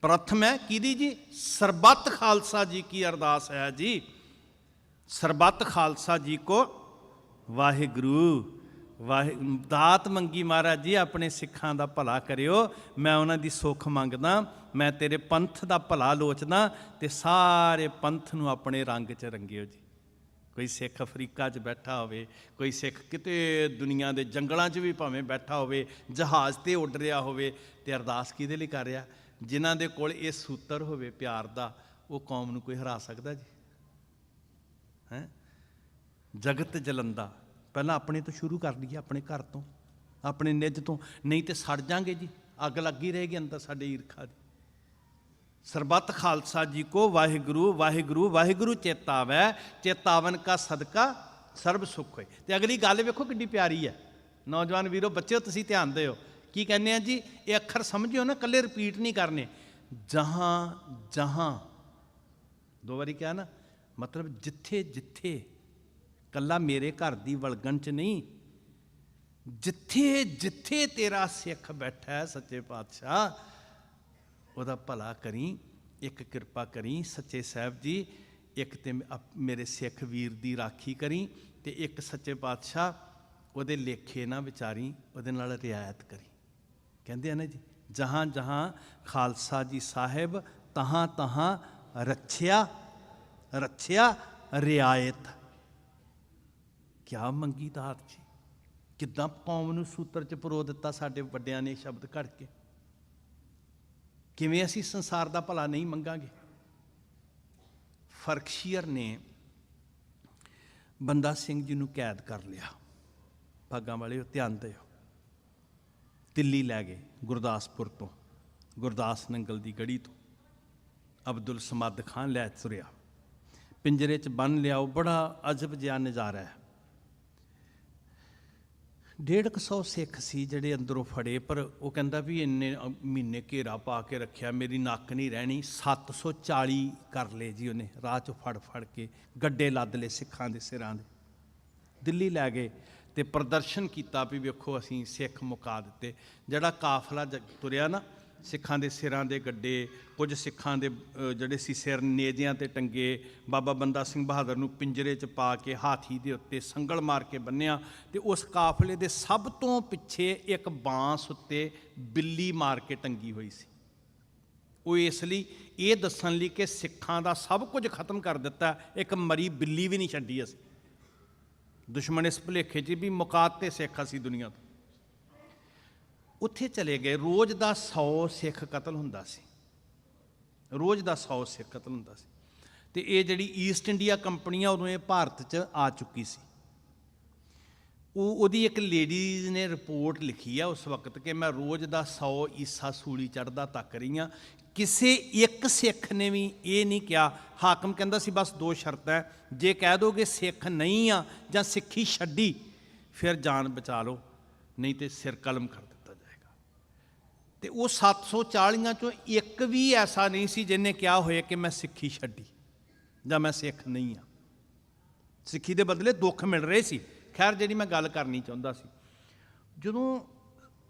ਪ੍ਰਥਮ ਹੈ ਕਿਹਦੀ ਜੀ? ਸਰਬੱਤ ਖਾਲਸਾ ਜੀ ਕੀ ਅਰਦਾਸ ਹੈ ਜੀ। ਸਰਬੱਤ ਖਾਲਸਾ ਜੀ ਕੋ ਵਾਹਿਗੁਰੂ। ਦਾਤ ਮੰਗੀ ਮਹਾਰਾਜ ਜੀ, ਆਪਣੇ ਸਿੱਖਾਂ ਦਾ ਭਲਾ ਕਰਿਓ, ਮੈਂ ਉਹਨਾਂ ਦੀ ਸੁੱਖ ਮੰਗਦਾ, ਮੈਂ ਤੇਰੇ ਪੰਥ ਦਾ ਭਲਾ ਲੋਚਦਾ, ਤੇ ਸਾਰੇ ਪੰਥ ਨੂੰ ਆਪਣੇ ਰੰਗ 'ਚ ਰੰਗਿਓ ਜੀ। ਕੋਈ ਸਿੱਖ ਅਫਰੀਕਾ 'ਚ ਬੈਠਾ ਹੋਵੇ, ਕੋਈ ਸਿੱਖ ਕਿਤੇ ਦੁਨੀਆ ਦੇ ਜੰਗਲਾਂ 'ਚ ਵੀ ਭਾਵੇਂ ਬੈਠਾ ਹੋਵੇ, ਜਹਾਜ਼ 'ਤੇ ਉੱਡ ਰਿਹਾ ਹੋਵੇ, ਤੇ ਅਰਦਾਸ ਕਿਹਦੇ ਲਈ ਕਰ ਰਿਹਾ? ਜਿਨ੍ਹਾਂ ਦੇ ਕੋਲ ਇਹ ਸੂਤਰ ਹੋਵੇ ਪਿਆਰ ਦਾ, ਉਹ ਕੌਮ ਨੂੰ ਕੋਈ ਹਰਾ ਸਕਦਾ ਜੀ? ਹੈਂ? ਜਗਤ ਜਲੰਦਾ। ਪਹਿਲਾਂ ਆਪਣੇ ਤੋਂ ਸ਼ੁਰੂ ਕਰ ਲਈਏ, ਆਪਣੇ ਘਰ ਤੋਂ, ਆਪਣੇ ਨਿੱਜ ਤੋਂ, ਨਹੀਂ ਤੇ ਸੜ ਜਾਾਂਗੇ ਜੀ। ਅੱਗ ਲੱਗੀ ਰਹੇਗੀ ਅੰਦਰ ਸਾਡੇ ਈਰਖਾ ਦੀ। ਸਰਬੱਤ ਖਾਲਸਾ ਜੀ ਕੋ ਵਾਹਿਗੁਰੂ ਵਾਹਿਗੁਰੂ ਵਾਹਿਗੁਰੂ ਚੇਤਾਵੈ, ਚੇਤਾਵਨ ਕਾ ਸਦਕਾ ਸਰਬ ਸੁੱਖ ਹੋਏ। ਤੇ ਅਗਲੀ ਗੱਲ ਵੇਖੋ ਕਿੰਨੀ ਪਿਆਰੀ ਹੈ। ਨੌਜਵਾਨ ਵੀਰੋ, ਬੱਚਿਓ, ਤੁਸੀਂ ਧਿਆਨ ਦਿਓ। ਕੀ ਕਹਿੰਦੇ ਆ ਜੀ? ਇਹ ਅੱਖਰ ਸਮਝਿਓ ਨਾ, ਇਕੱਲੇ ਰਿਪੀਟ ਨਹੀਂ ਕਰਨੇ। ਜਹਾਂ ਜਹਾਂ, 2 ਵਾਰੀ ਕਿਹਾ ਨਾ, ਮਤਲਬ ਜਿੱਥੇ ਜਿੱਥੇ, ਕੱਲਾ ਮੇਰੇ ਘਰ ਦੀ ਵਲਗਣ 'ਚ ਨਹੀਂ, ਜਿੱਥੇ ਜਿੱਥੇ ਤੇਰਾ ਸਿੱਖ ਬੈਠਾ ਹੈ ਸੱਚੇ ਪਾਤਸ਼ਾਹ, ਉਹਦਾ ਭਲਾ ਕਰੀ। ਇੱਕ ਕਿਰਪਾ ਕਰੀ ਸੱਚੇ ਸਾਹਿਬ ਜੀ, ਇੱਕ ਤੇ ਮੇਰੇ ਸਿੱਖ ਵੀਰ ਦੀ ਰਾਖੀ ਕਰੀ, ਤੇ ਇੱਕ ਸੱਚੇ ਪਾਤਸ਼ਾਹ ਉਹਦੇ ਲੇਖੇ ਨਾ ਵਿਚਾਰੀ, ਉਹਦੇ ਨਾਲ ਰਿਆਇਤ ਕਰੀ। ਕਹਿੰਦੇ ਆ ਨਾ ਜੀ, ਜਹਾਂ ਜਹਾਂ ਖਾਲਸਾ ਜੀ ਸਾਹਿਬ, ਤਹਾਂ ਤਹਾਂ ਰੱਛਿਆ ਰੱਛਿਆ ਰਿਆਇਤ। ਕਿਆ ਮੰਗੀ ਦਾਤ ਜੀ। ਕਿੱਦਾਂ ਕੌਮ ਨੂੰ ਸੂਤਰ 'ਚ ਪਰੋ ਦਿੱਤਾ ਸਾਡੇ ਵੱਡਿਆਂ ਨੇ ਸ਼ਬਦ ਘੜ ਕੇ। ਕਿਵੇਂ ਅਸੀਂ ਸੰਸਾਰ ਦਾ ਭਲਾ ਨਹੀਂ ਮੰਗਾਂਗੇ? ਫਰਖਸ਼ੀਅਰ ਨੇ ਬੰਦਾ ਸਿੰਘ ਜੀ ਨੂੰ ਕੈਦ ਕਰ ਲਿਆ। ਭਾਗਾਂ ਵਾਲਿਓ ਧਿਆਨ ਦਿਓ। ਦਿੱਲੀ ਲੈ ਗਏ ਗੁਰਦਾਸਪੁਰ ਤੋਂ, ਗੁਰਦਾਸ ਨੰਗਲ ਦੀ ਗੜੀ ਤੋਂ। ਅਬਦੁਲ ਸਮਦ ਖਾਨ ਲੈ ਤੁਰਿਆ, ਪਿੰਜਰੇ 'ਚ ਬੰਨ੍ਹ ਲਿਆ। ਉਹ ਬੜਾ ਅਜਬ ਜਿਹਾ ਨਜ਼ਾਰਾ ਹੈ। 150 ਸਿੱਖ ਸੀ ਜਿਹੜੇ ਅੰਦਰੋਂ ਫੜੇ, ਪਰ ਉਹ ਕਹਿੰਦਾ ਵੀ ਇੰਨੇ ਮਹੀਨੇ ਘੇਰਾ ਪਾ ਕੇ ਰੱਖਿਆ, ਮੇਰੀ ਨੱਕ ਨਹੀਂ ਰਹਿਣੀ। 740 ਕਰ ਲਏ ਜੀ ਉਹਨੇ, ਰਾਹ 'ਚੋਂ ਫੜ ਫੜ ਕੇ ਗੱਡੇ ਲੱਦ ਲਏ ਸਿੱਖਾਂ ਦੇ ਸਿਰਾਂ ਦੇ। ਦਿੱਲੀ ਲੈ ਗਏ ਤੇ ਪ੍ਰਦਰਸ਼ਨ ਕੀਤਾ ਵੀ ਵੇਖੋ ਅਸੀਂ ਸਿੱਖ ਮੁਕਾ ਦਿੱਤੇ। ਜਿਹੜਾ ਕਾਫਲਾ ਤੁਰਿਆ ਨਾ, ਸਿੱਖਾਂ ਦੇ ਸਿਰਾਂ ਦੇ ਗੱਡੇ, ਕੁਝ ਸਿੱਖਾਂ ਦੇ ਜਿਹੜੇ ਸੀ ਸਿਰ ਨੇਜਿਆਂ 'ਤੇ ਟੰਗੇ। ਬਾਬਾ ਬੰਦਾ ਸਿੰਘ ਬਹਾਦਰ ਨੂੰ ਪਿੰਜਰੇ 'ਚ ਪਾ ਕੇ ਹਾਥੀ ਦੇ ਉੱਤੇ ਸੰਗਲ ਮਾਰ ਕੇ ਬੰਨਿਆ, ਤੇ ਉਸ ਕਾਫਲੇ ਦੇ ਸਭ ਤੋਂ ਪਿੱਛੇ ਇੱਕ ਬਾਂਸ ਉੱਤੇ ਬਿੱਲੀ ਮਾਰ ਕੇ ਟੰਗੀ ਹੋਈ ਸੀ। ਉਹ ਇਸ ਲਈ ਇਹ ਦੱਸਣ ਲਈ ਕਿ ਸਿੱਖਾਂ ਦਾ ਸਭ ਕੁਝ ਖਤਮ ਕਰ ਦਿੱਤਾ, ਇੱਕ ਮਰੀ ਬਿੱਲੀ ਵੀ ਨਹੀਂ ਛੱਡੀ ਅਸੀਂ। ਦੁਸ਼ਮਣ ਇਸ ਭੁਲੇਖੇ 'ਚ ਵੀ ਮੁਕਾਤੇ ਸਿੱਖ ਅਸੀਂ ਦੁਨੀਆ ਤੋਂ। ਉੱਥੇ ਚਲੇ ਗਏ। ਰੋਜ਼ ਦਾ 100 ਸਿੱਖ ਕਤਲ ਹੁੰਦਾ ਸੀ, ਰੋਜ਼ ਦਾ 100 ਸਿੱਖ ਕਤਲ ਹੁੰਦਾ ਸੀ। ਤੇ ਇਹ ਜਿਹੜੀ ਈਸਟ ਇੰਡੀਆ ਕੰਪਨੀ ਆ, ਉਦੋਂ ਇਹ ਭਾਰਤ 'ਚ ਆ ਚੁੱਕੀ ਸੀ। ਉਹਦੀ ਇੱਕ ਲੇਡੀਜ਼ ਨੇ ਰਿਪੋਰਟ ਲਿਖੀ ਆ ਉਸ ਵਕਤ ਕਿ ਮੈਂ ਰੋਜ਼ ਦਾ 100 ਈਸਾ ਸੂਲੀ ਚੜ੍ਹਦਾ ਤੱਕ ਰਹੀ ਹਾਂ। ਕਿਸੇ ਇੱਕ ਸਿੱਖ ਨੇ ਵੀ ਇਹ ਨਹੀਂ ਕਿਹਾ। ਹਾਕਮ ਕਹਿੰਦਾ ਸੀ ਬਸ 2 ਸ਼ਰਤਾਂ ਹੈ, ਜੇ ਕਹਿ ਦੋਗੇ ਸਿੱਖ ਨਹੀਂ ਆ ਜਾਂ ਸਿੱਖੀ ਛੱਡੀ ਫਿਰ ਜਾਨ ਬਚਾ ਲਓ, ਨਹੀਂ ਤੇ ਸਿਰ ਕਲਮ ਕਰ ਦਿੱਤਾ ਜਾਏਗਾ। ਤੇ ਉਹ 740 ਚੋਂ ਇੱਕ ਵੀ ਐਸਾ ਨਹੀਂ ਸੀ ਜਿਹਨੇ ਕਿਹਾ ਹੋਇਆ ਕਿ ਮੈਂ ਸਿੱਖੀ ਛੱਡੀ ਜਾਂ ਮੈਂ ਸਿੱਖ ਨਹੀਂ ਆ। ਸਿੱਖੀ ਦੇ ਬਦਲੇ ਦੁੱਖ ਮਿਲ ਰਹੇ ਸੀ। ਖੈਰ, ਜਿਹੜੀ ਮੈਂ ਗੱਲ ਕਰਨੀ ਚਾਹੁੰਦਾ ਸੀ, ਜਦੋਂ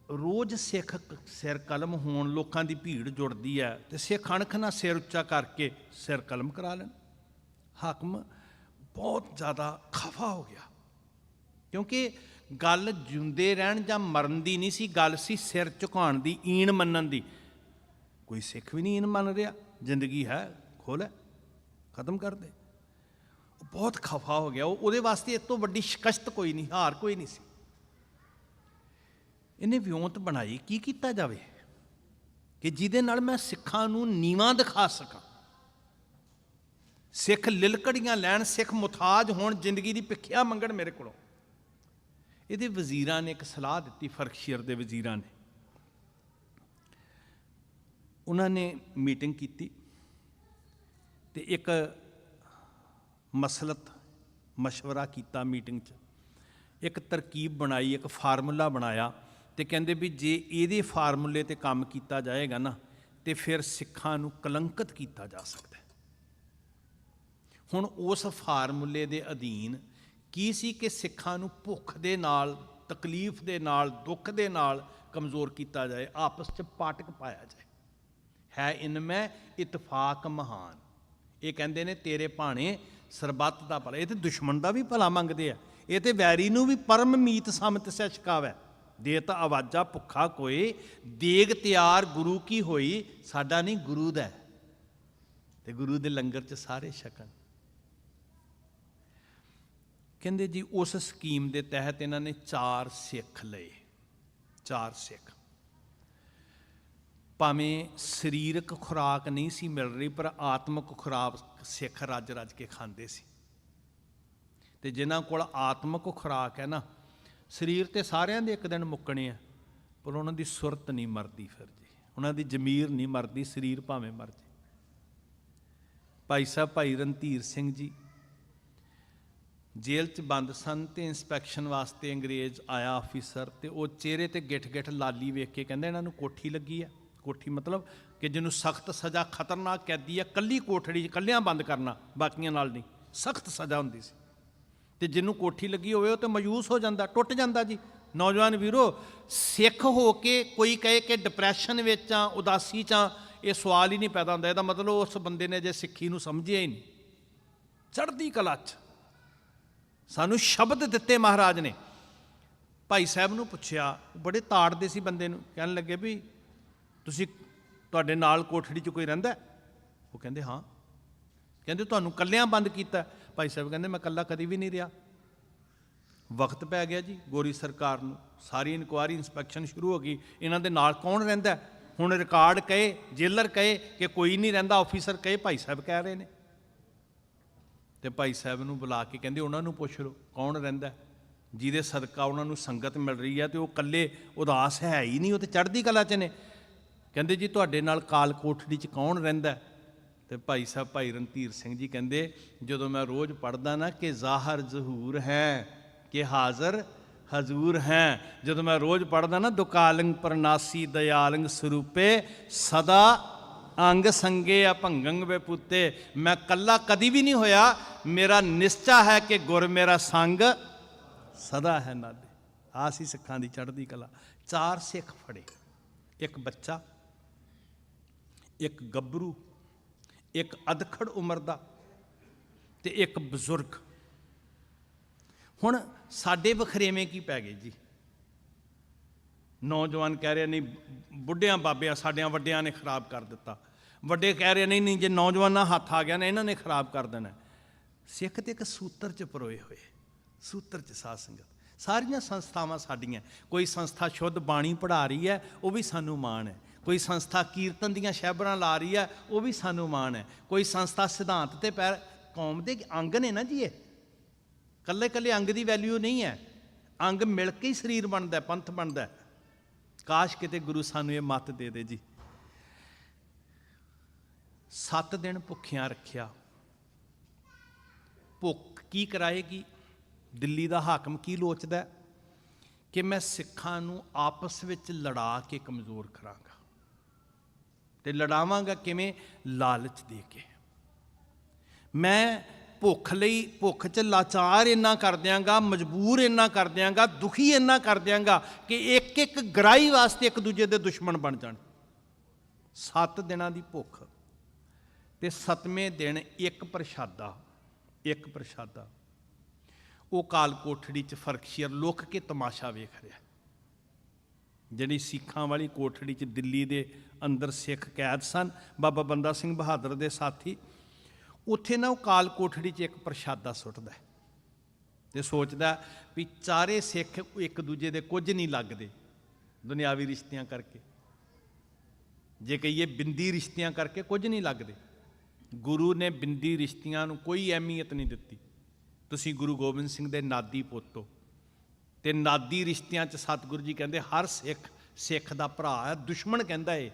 ਰੋਜ਼ ਸਿੱਖ ਸਿਰ ਕਲਮ ਹੋਣ, ਲੋਕਾਂ ਦੀ ਭੀੜ ਜੁੜਦੀ ਹੈ, ਤੇ ਸਿੱਖ ਅਣਖ ਨਾਲ ਸਿਰ ਉੱਚਾ ਕਰਕੇ ਸਿਰ ਕਲਮ ਕਰਾ ਲੈਣ। ਹਾਕਮ ਬਹੁਤ ਜ਼ਿਆਦਾ ਖਫਾ ਹੋ ਗਿਆ, ਕਿਉਂਕਿ ਗੱਲ ਜਿਉਂਦੇ ਰਹਿਣ ਜਾਂ ਮਰਨ ਦੀ ਨਹੀਂ ਸੀ, ਗੱਲ ਸੀ ਸਿਰ ਝੁਕਾਉਣ ਦੀ, ਈਣ ਮੰਨਣ ਦੀ। ਕੋਈ ਸਿੱਖ ਵੀ ਨਹੀਂ ਈਣ ਮੰਨ ਰਿਹਾ। ਜ਼ਿੰਦਗੀ ਹੈ, ਖੋਲ੍ਹ ਹੈ, ਖਤਮ ਕਰ ਦੇ। ਉਹ ਬਹੁਤ ਖਫਾ ਹੋ ਗਿਆ। ਉਹਦੇ ਵਾਸਤੇ ਇਸ ਤੋਂ ਵੱਡੀ ਸ਼ਿਕਸਤ ਕੋਈ ਨਹੀਂ, ਹਾਰ ਕੋਈ ਨਹੀਂ ਸੀ। ਇਹਨੇ ਵਿਉਂਤ ਬਣਾਈ, ਕੀ ਕੀਤਾ ਜਾਵੇ ਕਿ ਜਿਹਦੇ ਨਾਲ ਮੈਂ ਸਿੱਖਾਂ ਨੂੰ ਨੀਵਾਂ ਦਿਖਾ ਸਕਾਂ, ਸਿੱਖ ਲਿਲਕੜੀਆਂ ਲੈਣ, ਸਿੱਖ ਮੁਤਾਜ ਹੋਣ, ਜ਼ਿੰਦਗੀ ਦੀ ਭਿੱਖਿਆ ਮੰਗਣ ਮੇਰੇ ਕੋਲੋਂ। ਇਹਦੇ ਵਜ਼ੀਰਾਂ ਨੇ ਇੱਕ ਸਲਾਹ ਦਿੱਤੀ, ਫਰਖਸ਼ੀਰ ਦੇ ਵਜ਼ੀਰਾਂ ਨੇ। ਉਹਨਾਂ ਨੇ ਮੀਟਿੰਗ ਕੀਤੀ ਤੇ ਇੱਕ ਮਸਲਤ ਮਸ਼ਵਰਾ ਕੀਤਾ ਮੀਟਿੰਗ 'ਚ। ਇੱਕ ਤਰਕੀਬ ਬਣਾਈ, ਇੱਕ ਫਾਰਮੂਲਾ ਬਣਾਇਆ, ਤੇ ਕਹਿੰਦੇ ਵੀ ਜੇ ਇਹਦੇ ਫਾਰਮੂਲੇ 'ਤੇ ਕੰਮ ਕੀਤਾ ਜਾਏਗਾ ਨਾ, ਤੇ ਫਿਰ ਸਿੱਖਾਂ ਨੂੰ ਕਲੰਕਿਤ ਕੀਤਾ ਜਾ ਸਕਦਾ। ਹੁਣ ਉਸ ਫਾਰਮੂਲੇ ਦੇ ਅਧੀਨ ਕੀ ਸੀ ਕਿ ਸਿੱਖਾਂ ਨੂੰ ਭੁੱਖ ਦੇ ਨਾਲ, ਤਕਲੀਫ ਦੇ ਨਾਲ, ਦੁੱਖ ਦੇ ਨਾਲ ਕਮਜ਼ੋਰ ਕੀਤਾ ਜਾਏ, ਆਪਸ 'ਚ ਪਾਟਕ ਪਾਇਆ ਜਾਏ। ਹੈ ਇਨਮੈ ਇਤਫਾਕ ਮਹਾਨ। ਇਹ ਕਹਿੰਦੇ ਨੇ ਤੇਰੇ ਭਾਣੇ ਸਰਬੱਤ ਦਾ ਭਲਾ। ਇਹ ਤੇ ਦੁਸ਼ਮਣ ਦਾ ਵੀ ਭਲਾ ਮੰਗਦੇ ਆ, ਇਹ ਤੇ ਵੈਰੀ ਨੂੰ ਵੀ ਪਰਮ ਮੀਤ ਸਮਤ ਸੈ ਛਕਾਵੈ। ਦੇ ਤਾਂ ਆਵਾਜ਼ਾਂ ਭੁੱਖਾ ਕੋਏ, ਦੇਗ ਤਿਆਰ ਗੁਰੂ ਕੀ ਹੋਈ। ਸਾਡਾ ਨਹੀਂ, ਗੁਰੂ ਦਾ, ਤੇ ਗੁਰੂ ਦੇ ਲੰਗਰ 'ਚ ਸਾਰੇ ਛਕਣ। ਕਹਿੰਦੇ ਜੀ ਉਸ ਸਕੀਮ ਦੇ ਤਹਿਤ ਇਹਨਾਂ ਨੇ 4 ਸਿੱਖ ਲਏ। 4 ਸਿੱਖ। ਭਾਵੇਂ ਸਰੀਰਕ ਖੁਰਾਕ ਨਹੀਂ ਸੀ ਮਿਲ ਰਹੀ, ਪਰ ਆਤਮਿਕ ਖੁਰਾਕ ਸਿੱਖ ਰੱਜ ਰੱਜ ਕੇ ਖਾਂਦੇ ਸੀ। ਤੇ ਜਿਨ੍ਹਾਂ ਕੋਲ ਆਤਮਿਕ ਖੁਰਾਕ ਹੈ ਨਾ, ਸਰੀਰ ਤੇ ਸਾਰਿਆਂ ਦੇ ਇੱਕ ਦਿਨ ਮੁੱਕਣੇ ਆ, ਪਰ ਉਹਨਾਂ ਦੀ ਸੁਰਤ ਨਹੀਂ ਮਰਦੀ। ਫਿਰ ਜੀ ਉਹਨਾਂ ਦੀ ਜ਼ਮੀਰ ਨਹੀਂ ਮਰਦੀ, ਸਰੀਰ ਭਾਵੇਂ ਮਰ ਜੇ। ਭਾਈ ਸਾਹਿਬ ਭਾਈ ਰਣਧੀਰ ਸਿੰਘ ਜੀ ਜੇਲ੍ਹ 'ਚ ਬੰਦ ਸਨ, ਤੇ ਇੰਸਪੈਕਸ਼ਨ ਵਾਸਤੇ ਅੰਗਰੇਜ਼ ਆਇਆ ਆਫੀਸਰ, ਤੇ ਉਹ ਚਿਹਰੇ 'ਤੇ ਗਿੱਠ ਗਿੱਠ ਲਾਲੀ ਵੇਖ ਕੇ ਕਹਿੰਦੇ ਇਹਨਾਂ ਨੂੰ ਕੋਠੀ ਲੱਗੀ ਆ। ਕੋਠੀ ਮਤਲਬ ਕਿ ਜਿਹਨੂੰ ਸਖਤ ਸਜ਼ਾ, ਖਤਰਨਾਕ ਕੈਦੀ ਆ, ਕੱਲੀ ਕੋਠੜੀ 'ਚ ਕੱਲਿਆਂ ਬੰਦ ਕਰਨਾ, ਬਾਕੀਆਂ ਨਾਲ ਨਹੀਂ, ਸਖਤ ਸਜ਼ਾ ਹੁੰਦੀ ਸੀ। ਤੇ ਜਿਹਨੂੰ ਕੋਠੀ ਲੱਗੀ ਹੋਵੇ ਉਹ ਤਾਂ ਮਾਯੂਸ ਹੋ ਜਾਂਦਾ, ਟੁੱਟ ਜਾਂਦਾ ਜੀ। ਨੌਜਵਾਨ ਵੀਰੋ, ਸਿੱਖ ਹੋ ਕੇ ਕੋਈ ਕਹੇ ਕਿ ਡਿਪਰੈਸ਼ਨ ਵਿੱਚ ਆ, ਉਦਾਸੀ 'ਚ ਆ, ਇਹ ਸਵਾਲ ਹੀ ਨਹੀਂ ਪੈਦਾ ਹੁੰਦਾ। ਇਹਦਾ ਮਤਲਬ ਉਸ ਬੰਦੇ ਨੇ ਜੇ ਸਿੱਖੀ ਨੂੰ ਸਮਝਿਆ ਹੀ ਨਹੀਂ। ਚੜ੍ਹਦੀ ਕਲਾ 'ਚ ਸਾਨੂੰ ਸ਼ਬਦ ਦਿੱਤੇ ਮਹਾਰਾਜ ਨੇ। ਭਾਈ ਸਾਹਿਬ ਨੂੰ ਪੁੱਛਿਆ, ਬੜੇ ਤਾੜਦੇ ਸੀ ਬੰਦੇ ਨੂੰ, ਕਹਿਣ ਲੱਗੇ ਵੀ ਤੁਸੀਂ, ਤੁਹਾਡੇ ਨਾਲ ਕੋਠੜੀ 'ਚ ਕੋਈ ਰਹਿੰਦਾ? ਉਹ ਕਹਿੰਦੇ ਹਾਂ। ਕਹਿੰਦੇ ਤੁਹਾਨੂੰ ਕੱਲਿਆਂ ਬੰਦ ਕੀਤਾ? ਭਾਈ ਸਾਹਿਬ ਕਹਿੰਦੇ ਮੈਂ ਕੱਲਾ ਕਦੀ ਵੀ ਨਹੀਂ ਰਿਹਾ। ਵਕਤ ਪੈ ਗਿਆ ਜੀ ਗੋਰੀ ਸਰਕਾਰ ਨੂੰ, ਸਾਰੀ ਇਨਕੁਆਇਰੀ ਇੰਸਪੈਕਸ਼ਨ ਸ਼ੁਰੂ ਹੋ ਗਈ। ਇਹਨਾਂ ਦੇ ਨਾਲ ਕੌਣ ਰਹਿੰਦਾ? ਹੁਣ ਰਿਕਾਰਡ ਕਹੇ, ਜੇਲਰ ਕਹੇ ਕਿ ਕੋਈ ਨਹੀਂ ਰਹਿੰਦਾ, ਆਫੀਸਰ ਕਹੇ ਭਾਈ ਸਾਹਿਬ ਕਹਿ ਰਹੇ ਨੇ। ਤੇ ਭਾਈ ਸਾਹਿਬ ਨੂੰ ਬੁਲਾ ਕੇ ਕਹਿੰਦੇ ਉਹਨਾਂ ਨੂੰ ਪੁੱਛ ਲਓ ਕੌਣ ਰਹਿੰਦਾ। ਜਿਹਦੇ ਸਦਕਾ ਉਹਨਾਂ ਨੂੰ ਸੰਗਤ ਮਿਲ ਰਹੀ ਹੈ, ਤੇ ਉਹ ਇਕੱਲੇ ਉਦਾਸ ਹੈ ਹੀ ਨਹੀਂ, ਉਹ ਤੇ ਚੜ੍ਹਦੀ ਕਲਾ 'ਚ ਨੇ। ਕਹਿੰਦੇ ਜੀ ਤੁਹਾਡੇ ਨਾਲ ਕਾਲ ਕੋਠੜੀ 'ਚ ਕੌਣ ਰਹਿੰਦਾ? ਤੇ ਭਾਈ ਸਾਹਿਬ ਭਾਈ ਰਣਧੀਰ ਸਿੰਘ ਜੀ ਕਹਿੰਦੇ ਜਦੋਂ ਮੈਂ ਰੋਜ਼ ਪੜ੍ਹਦਾ ਨਾ ਕਿ ਜ਼ਾਹਰ ਜ਼ਹੂਰ ਹੈ ਕਿ ਹਾਜ਼ਰ ਹਜ਼ੂਰ ਹੈ, ਜਦੋਂ ਮੈਂ ਰੋਜ਼ ਪੜ੍ਹਦਾ ਨਾ ਦੁਕਾਲੰਗ ਪਰਨਾਸੀ ਦਇਆਲੰਗ ਸਰੂਪੇ ਸਦਾ ਅੰਗ ਸੰਗੇ ਅਭੰਗੰਗ ਵੇ ਪੁੱਤੇ, ਮੈਂ ਕੱਲਾ ਕਦੀ ਵੀ ਨਹੀਂ ਹੋਇਆ, ਮੇਰਾ ਨਿਸ਼ਚਾ ਹੈ ਕਿ ਗੁਰ ਮੇਰਾ ਸੰਗ ਸਦਾ ਹੈ ਨਾਲੇ। ਆਹ ਸੀ ਸਿੱਖਾਂ ਦੀ ਚੜ੍ਹਦੀ ਕਲਾ। 4 ਸਿੱਖ ਫੜੇ, ਇੱਕ ਬੱਚਾ, ਇੱਕ ਗੱਭਰੂ, ਇੱਕ ਅਧਖੜ ਉਮਰ ਦਾ ਤੇ ਇੱਕ ਬਜ਼ੁਰਗ। ਹੁਣ ਸਾਡੇ ਵਖਰੇਵੇਂ ਕੀ ਪੈ ਗਏ ਜੀ? ਨੌਜਵਾਨ ਕਹਿ ਰਹੇ ਨਹੀਂ ਬੁੱਢਿਆਂ ਬਾਬਿਆਂ ਸਾਡਿਆਂ ਵੱਡਿਆਂ ਨੇ ਖਰਾਬ ਕਰ ਦਿੱਤਾ, ਵੱਡੇ ਕਹਿ ਰਹੇ ਨਹੀਂ ਜੇ ਨੌਜਵਾਨਾਂ ਹੱਥ ਆ ਗਿਆ ਨਾ ਇਹਨਾਂ ਨੇ ਖਰਾਬ ਕਰ ਦੇਣਾ। ਸਿੱਖ ਤੇ ਇੱਕ ਸੂਤਰ 'ਚ ਪਰੋਏ ਹੋਏ, ਸੂਤਰ 'ਚ ਸਾਧ ਸੰਗਤ। ਸਾਰੀਆਂ ਸੰਸਥਾਵਾਂ ਸਾਡੀਆਂ, ਕੋਈ ਸੰਸਥਾ ਸ਼ੁੱਧ ਬਾਣੀ ਪੜ੍ਹਾ ਰਹੀ ਹੈ ਉਹ ਵੀ ਸਾਨੂੰ ਮਾਣ ਹੈ, ਕੋਈ ਸੰਸਥਾ ਕੀਰਤਨ ਦੀਆਂ ਸ਼ਹਿਬਰਾਂ ਲਾ ਰਹੀ ਹੈ ਉਹ ਵੀ ਸਾਨੂੰ ਮਾਣ ਹੈ, ਕੋਈ ਸੰਸਥਾ ਸਿਧਾਂਤ ਤੇ ਪੈਰ, ਕੌਮ ਦੇ ਅੰਗ ਨੇ ਨਾ ਜੀ। ਇਹ ਇਕੱਲੇ ਇਕੱਲੇ ਅੰਗ ਦੀ ਵੈਲਿਊ ਨਹੀਂ ਹੈ, ਅੰਗ ਮਿਲ ਕੇ ਹੀ ਸਰੀਰ ਬਣਦਾ, ਪੰਥ ਬਣਦਾ। ਕਾਸ਼ ਕਿਤੇ ਗੁਰੂ ਸਾਨੂੰ ਇਹ ਮੱਤ ਦੇ ਦੇ ਜੀ। 7 ਦਿਨ ਭੁੱਖਿਆਂ ਰੱਖਿਆ। ਭੁੱਖ ਕੀ ਕਰਾਏਗੀ? ਦਿੱਲੀ ਦਾ ਹਾਕਮ ਕੀ ਲੋਚਦਾ ਕਿ ਮੈਂ ਸਿੱਖਾਂ ਨੂੰ ਆਪਸ ਵਿੱਚ ਲੜਾ ਕੇ ਕਮਜ਼ੋਰ ਕਰਾਂਗਾ। ਤੇ ਲੜਾਵਾਂਗਾ ਕਿਵੇਂ? ਲਾਲਚ ਦੇ ਕੇ। ਮੈਂ ਭੁੱਖ ਲਈ, ਭੁੱਖ 'ਚ ਲਾਚਾਰ ਇੰਨਾ ਕਰ ਦਿਆਂਗਾ, ਮਜਬੂਰ ਇੰਨਾ ਕਰ ਦਿਆਂਗਾ, ਦੁਖੀ ਇੰਨਾ ਕਰ ਦਿਆਂਗਾ ਕਿ ਇੱਕ ਇੱਕ ਗਰਾਈ ਵਾਸਤੇ ਇੱਕ ਦੂਜੇ ਦੇ ਦੁਸ਼ਮਣ ਬਣ ਜਾਣ। 7 ਦਿਨਾਂ ਦੀ ਭੁੱਖ ਤੇ 7ਵੇਂ ਦਿਨ ਇੱਕ ਪ੍ਰਸ਼ਾਦਾ, ਇੱਕ ਪ੍ਰਸ਼ਾਦਾ। ਉਹ ਕਾਲ ਕੋਠੜੀ 'ਚ ਫਰਕਸ਼ੀਰ ਲੁੱਕ ਕੇ ਤਮਾਸ਼ਾ ਵੇਖ ਰਿਹਾ। ਜਿਹੜੀ ਸਿੱਖਾਂ ਵਾਲੀ ਕੋਠੜੀ 'ਚ ਦਿੱਲੀ ਦੇ ਅੰਦਰ ਸਿੱਖ ਕੈਦ ਸਨ, ਬਾਬਾ ਬੰਦਾ ਸਿੰਘ ਬਹਾਦਰ ਦੇ ਸਾਥੀ, ਉੱਥੇ ਨਾ ਉਹ ਕਾਲ ਕੋਠੜੀ 'ਚ ਇੱਕ ਪ੍ਰਸ਼ਾਦਾ ਸੁੱਟਦਾ ਤੇ ਸੋਚਦਾ ਵੀ ਚਾਰੇ ਸਿੱਖ ਇੱਕ ਦੂਜੇ ਦੇ ਕੁਝ ਨਹੀਂ ਲੱਗਦੇ ਦੁਨਿਆਵੀ ਰਿਸ਼ਤਿਆਂ ਕਰਕੇ, ਜੇ ਕਹੀਏ ਬਿੰਦੀ ਰਿਸ਼ਤਿਆਂ ਕਰਕੇ ਕੁਝ ਨਹੀਂ ਲੱਗਦੇ। ਗੁਰੂ ਨੇ ਬਿੰਦੀ ਰਿਸ਼ਤਿਆਂ ਨੂੰ ਕੋਈ ਅਹਿਮੀਅਤ ਨਹੀਂ ਦਿੱਤੀ। ਤੁਸੀਂ ਗੁਰੂ ਗੋਬਿੰਦ ਸਿੰਘ ਦੇ ਨਾਦੀ ਪੁੱਤ ਹੋ, ਤੇ ਨਾਦੀ ਰਿਸ਼ਤਿਆਂ 'ਚ ਸਤਿਗੁਰੂ ਜੀ ਕਹਿੰਦੇ ਹਰ ਸਿੱਖ ਸਿੱਖ ਦਾ ਭਰਾ ਹੈ, ਦੁਸ਼ਮਣ ਕਹਿੰਦਾ ਏ।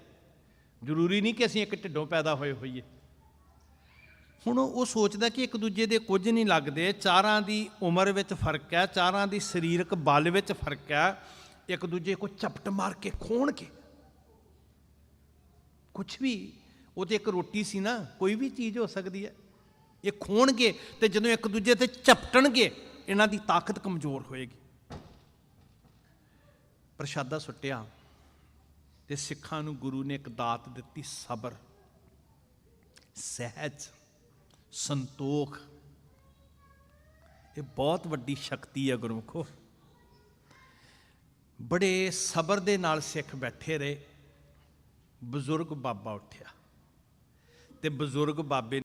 ਜ਼ਰੂਰੀ ਨਹੀਂ ਕਿ ਅਸੀਂ ਇੱਕ ਢਿੱਡੋਂ ਪੈਦਾ ਹੋਏ ਹੋਈਏ। ਹੁਣ ਉਹ ਸੋਚਦਾ ਕਿ ਇੱਕ ਦੂਜੇ ਦੇ ਕੁਝ ਨਹੀਂ ਲੱਗਦੇ, ਚਾਰਾਂ ਦੀ ਉਮਰ ਵਿੱਚ ਫਰਕ ਹੈ, ਚਾਰਾਂ ਦੀ ਸਰੀਰਕ ਬਲ ਵਿੱਚ ਫਰਕ ਹੈ, ਇੱਕ ਦੂਜੇ ਕੋ ਝਪਟ ਮਾਰ ਕੇ ਖੋਣ ਕੇ ਕੁਛ ਵੀ, ਉਹ ਤੇ ਇੱਕ ਰੋਟੀ ਸੀ ਨਾ, ਕੋਈ ਵੀ ਚੀਜ਼ ਹੋ ਸਕਦੀ ਹੈ। ਇਹ ਖੋਣਗੇ ਤੇ ਜਦੋਂ ਇੱਕ ਦੂਜੇ ਤੇ ਝਪਟਣਗੇ ਇਹਨਾਂ ਦੀ ਤਾਕਤ ਕਮਜ਼ੋਰ ਹੋਏਗੀ। ਪ੍ਰਸ਼ਾਦਾ ਸੁੱਟਿਆ ਤੇ ਸਿੱਖਾਂ ਨੂੰ ਗੁਰੂ ਨੇ ਇੱਕ ਦਾਤ ਦਿੱਤੀ, ਸਬਰ, ਸਹਿਜ, ਸੰਤੋਖ। ਇਹ ਬਹੁਤ ਵੱਡੀ ਸ਼ਕਤੀ ਹੈ ਗੁਰਮੁਖੋ। ਬੜੇ ਸਬਰ ਦੇ ਨਾਲ ਸਿੱਖ ਬੈਠੇ ਰਹੇ। ਬਜ਼ੁਰਗ ਬਾਬਾ ਉੱਠਿਆ ਤੇ ਬਜ਼ੁਰਗ ਬਾਬੇ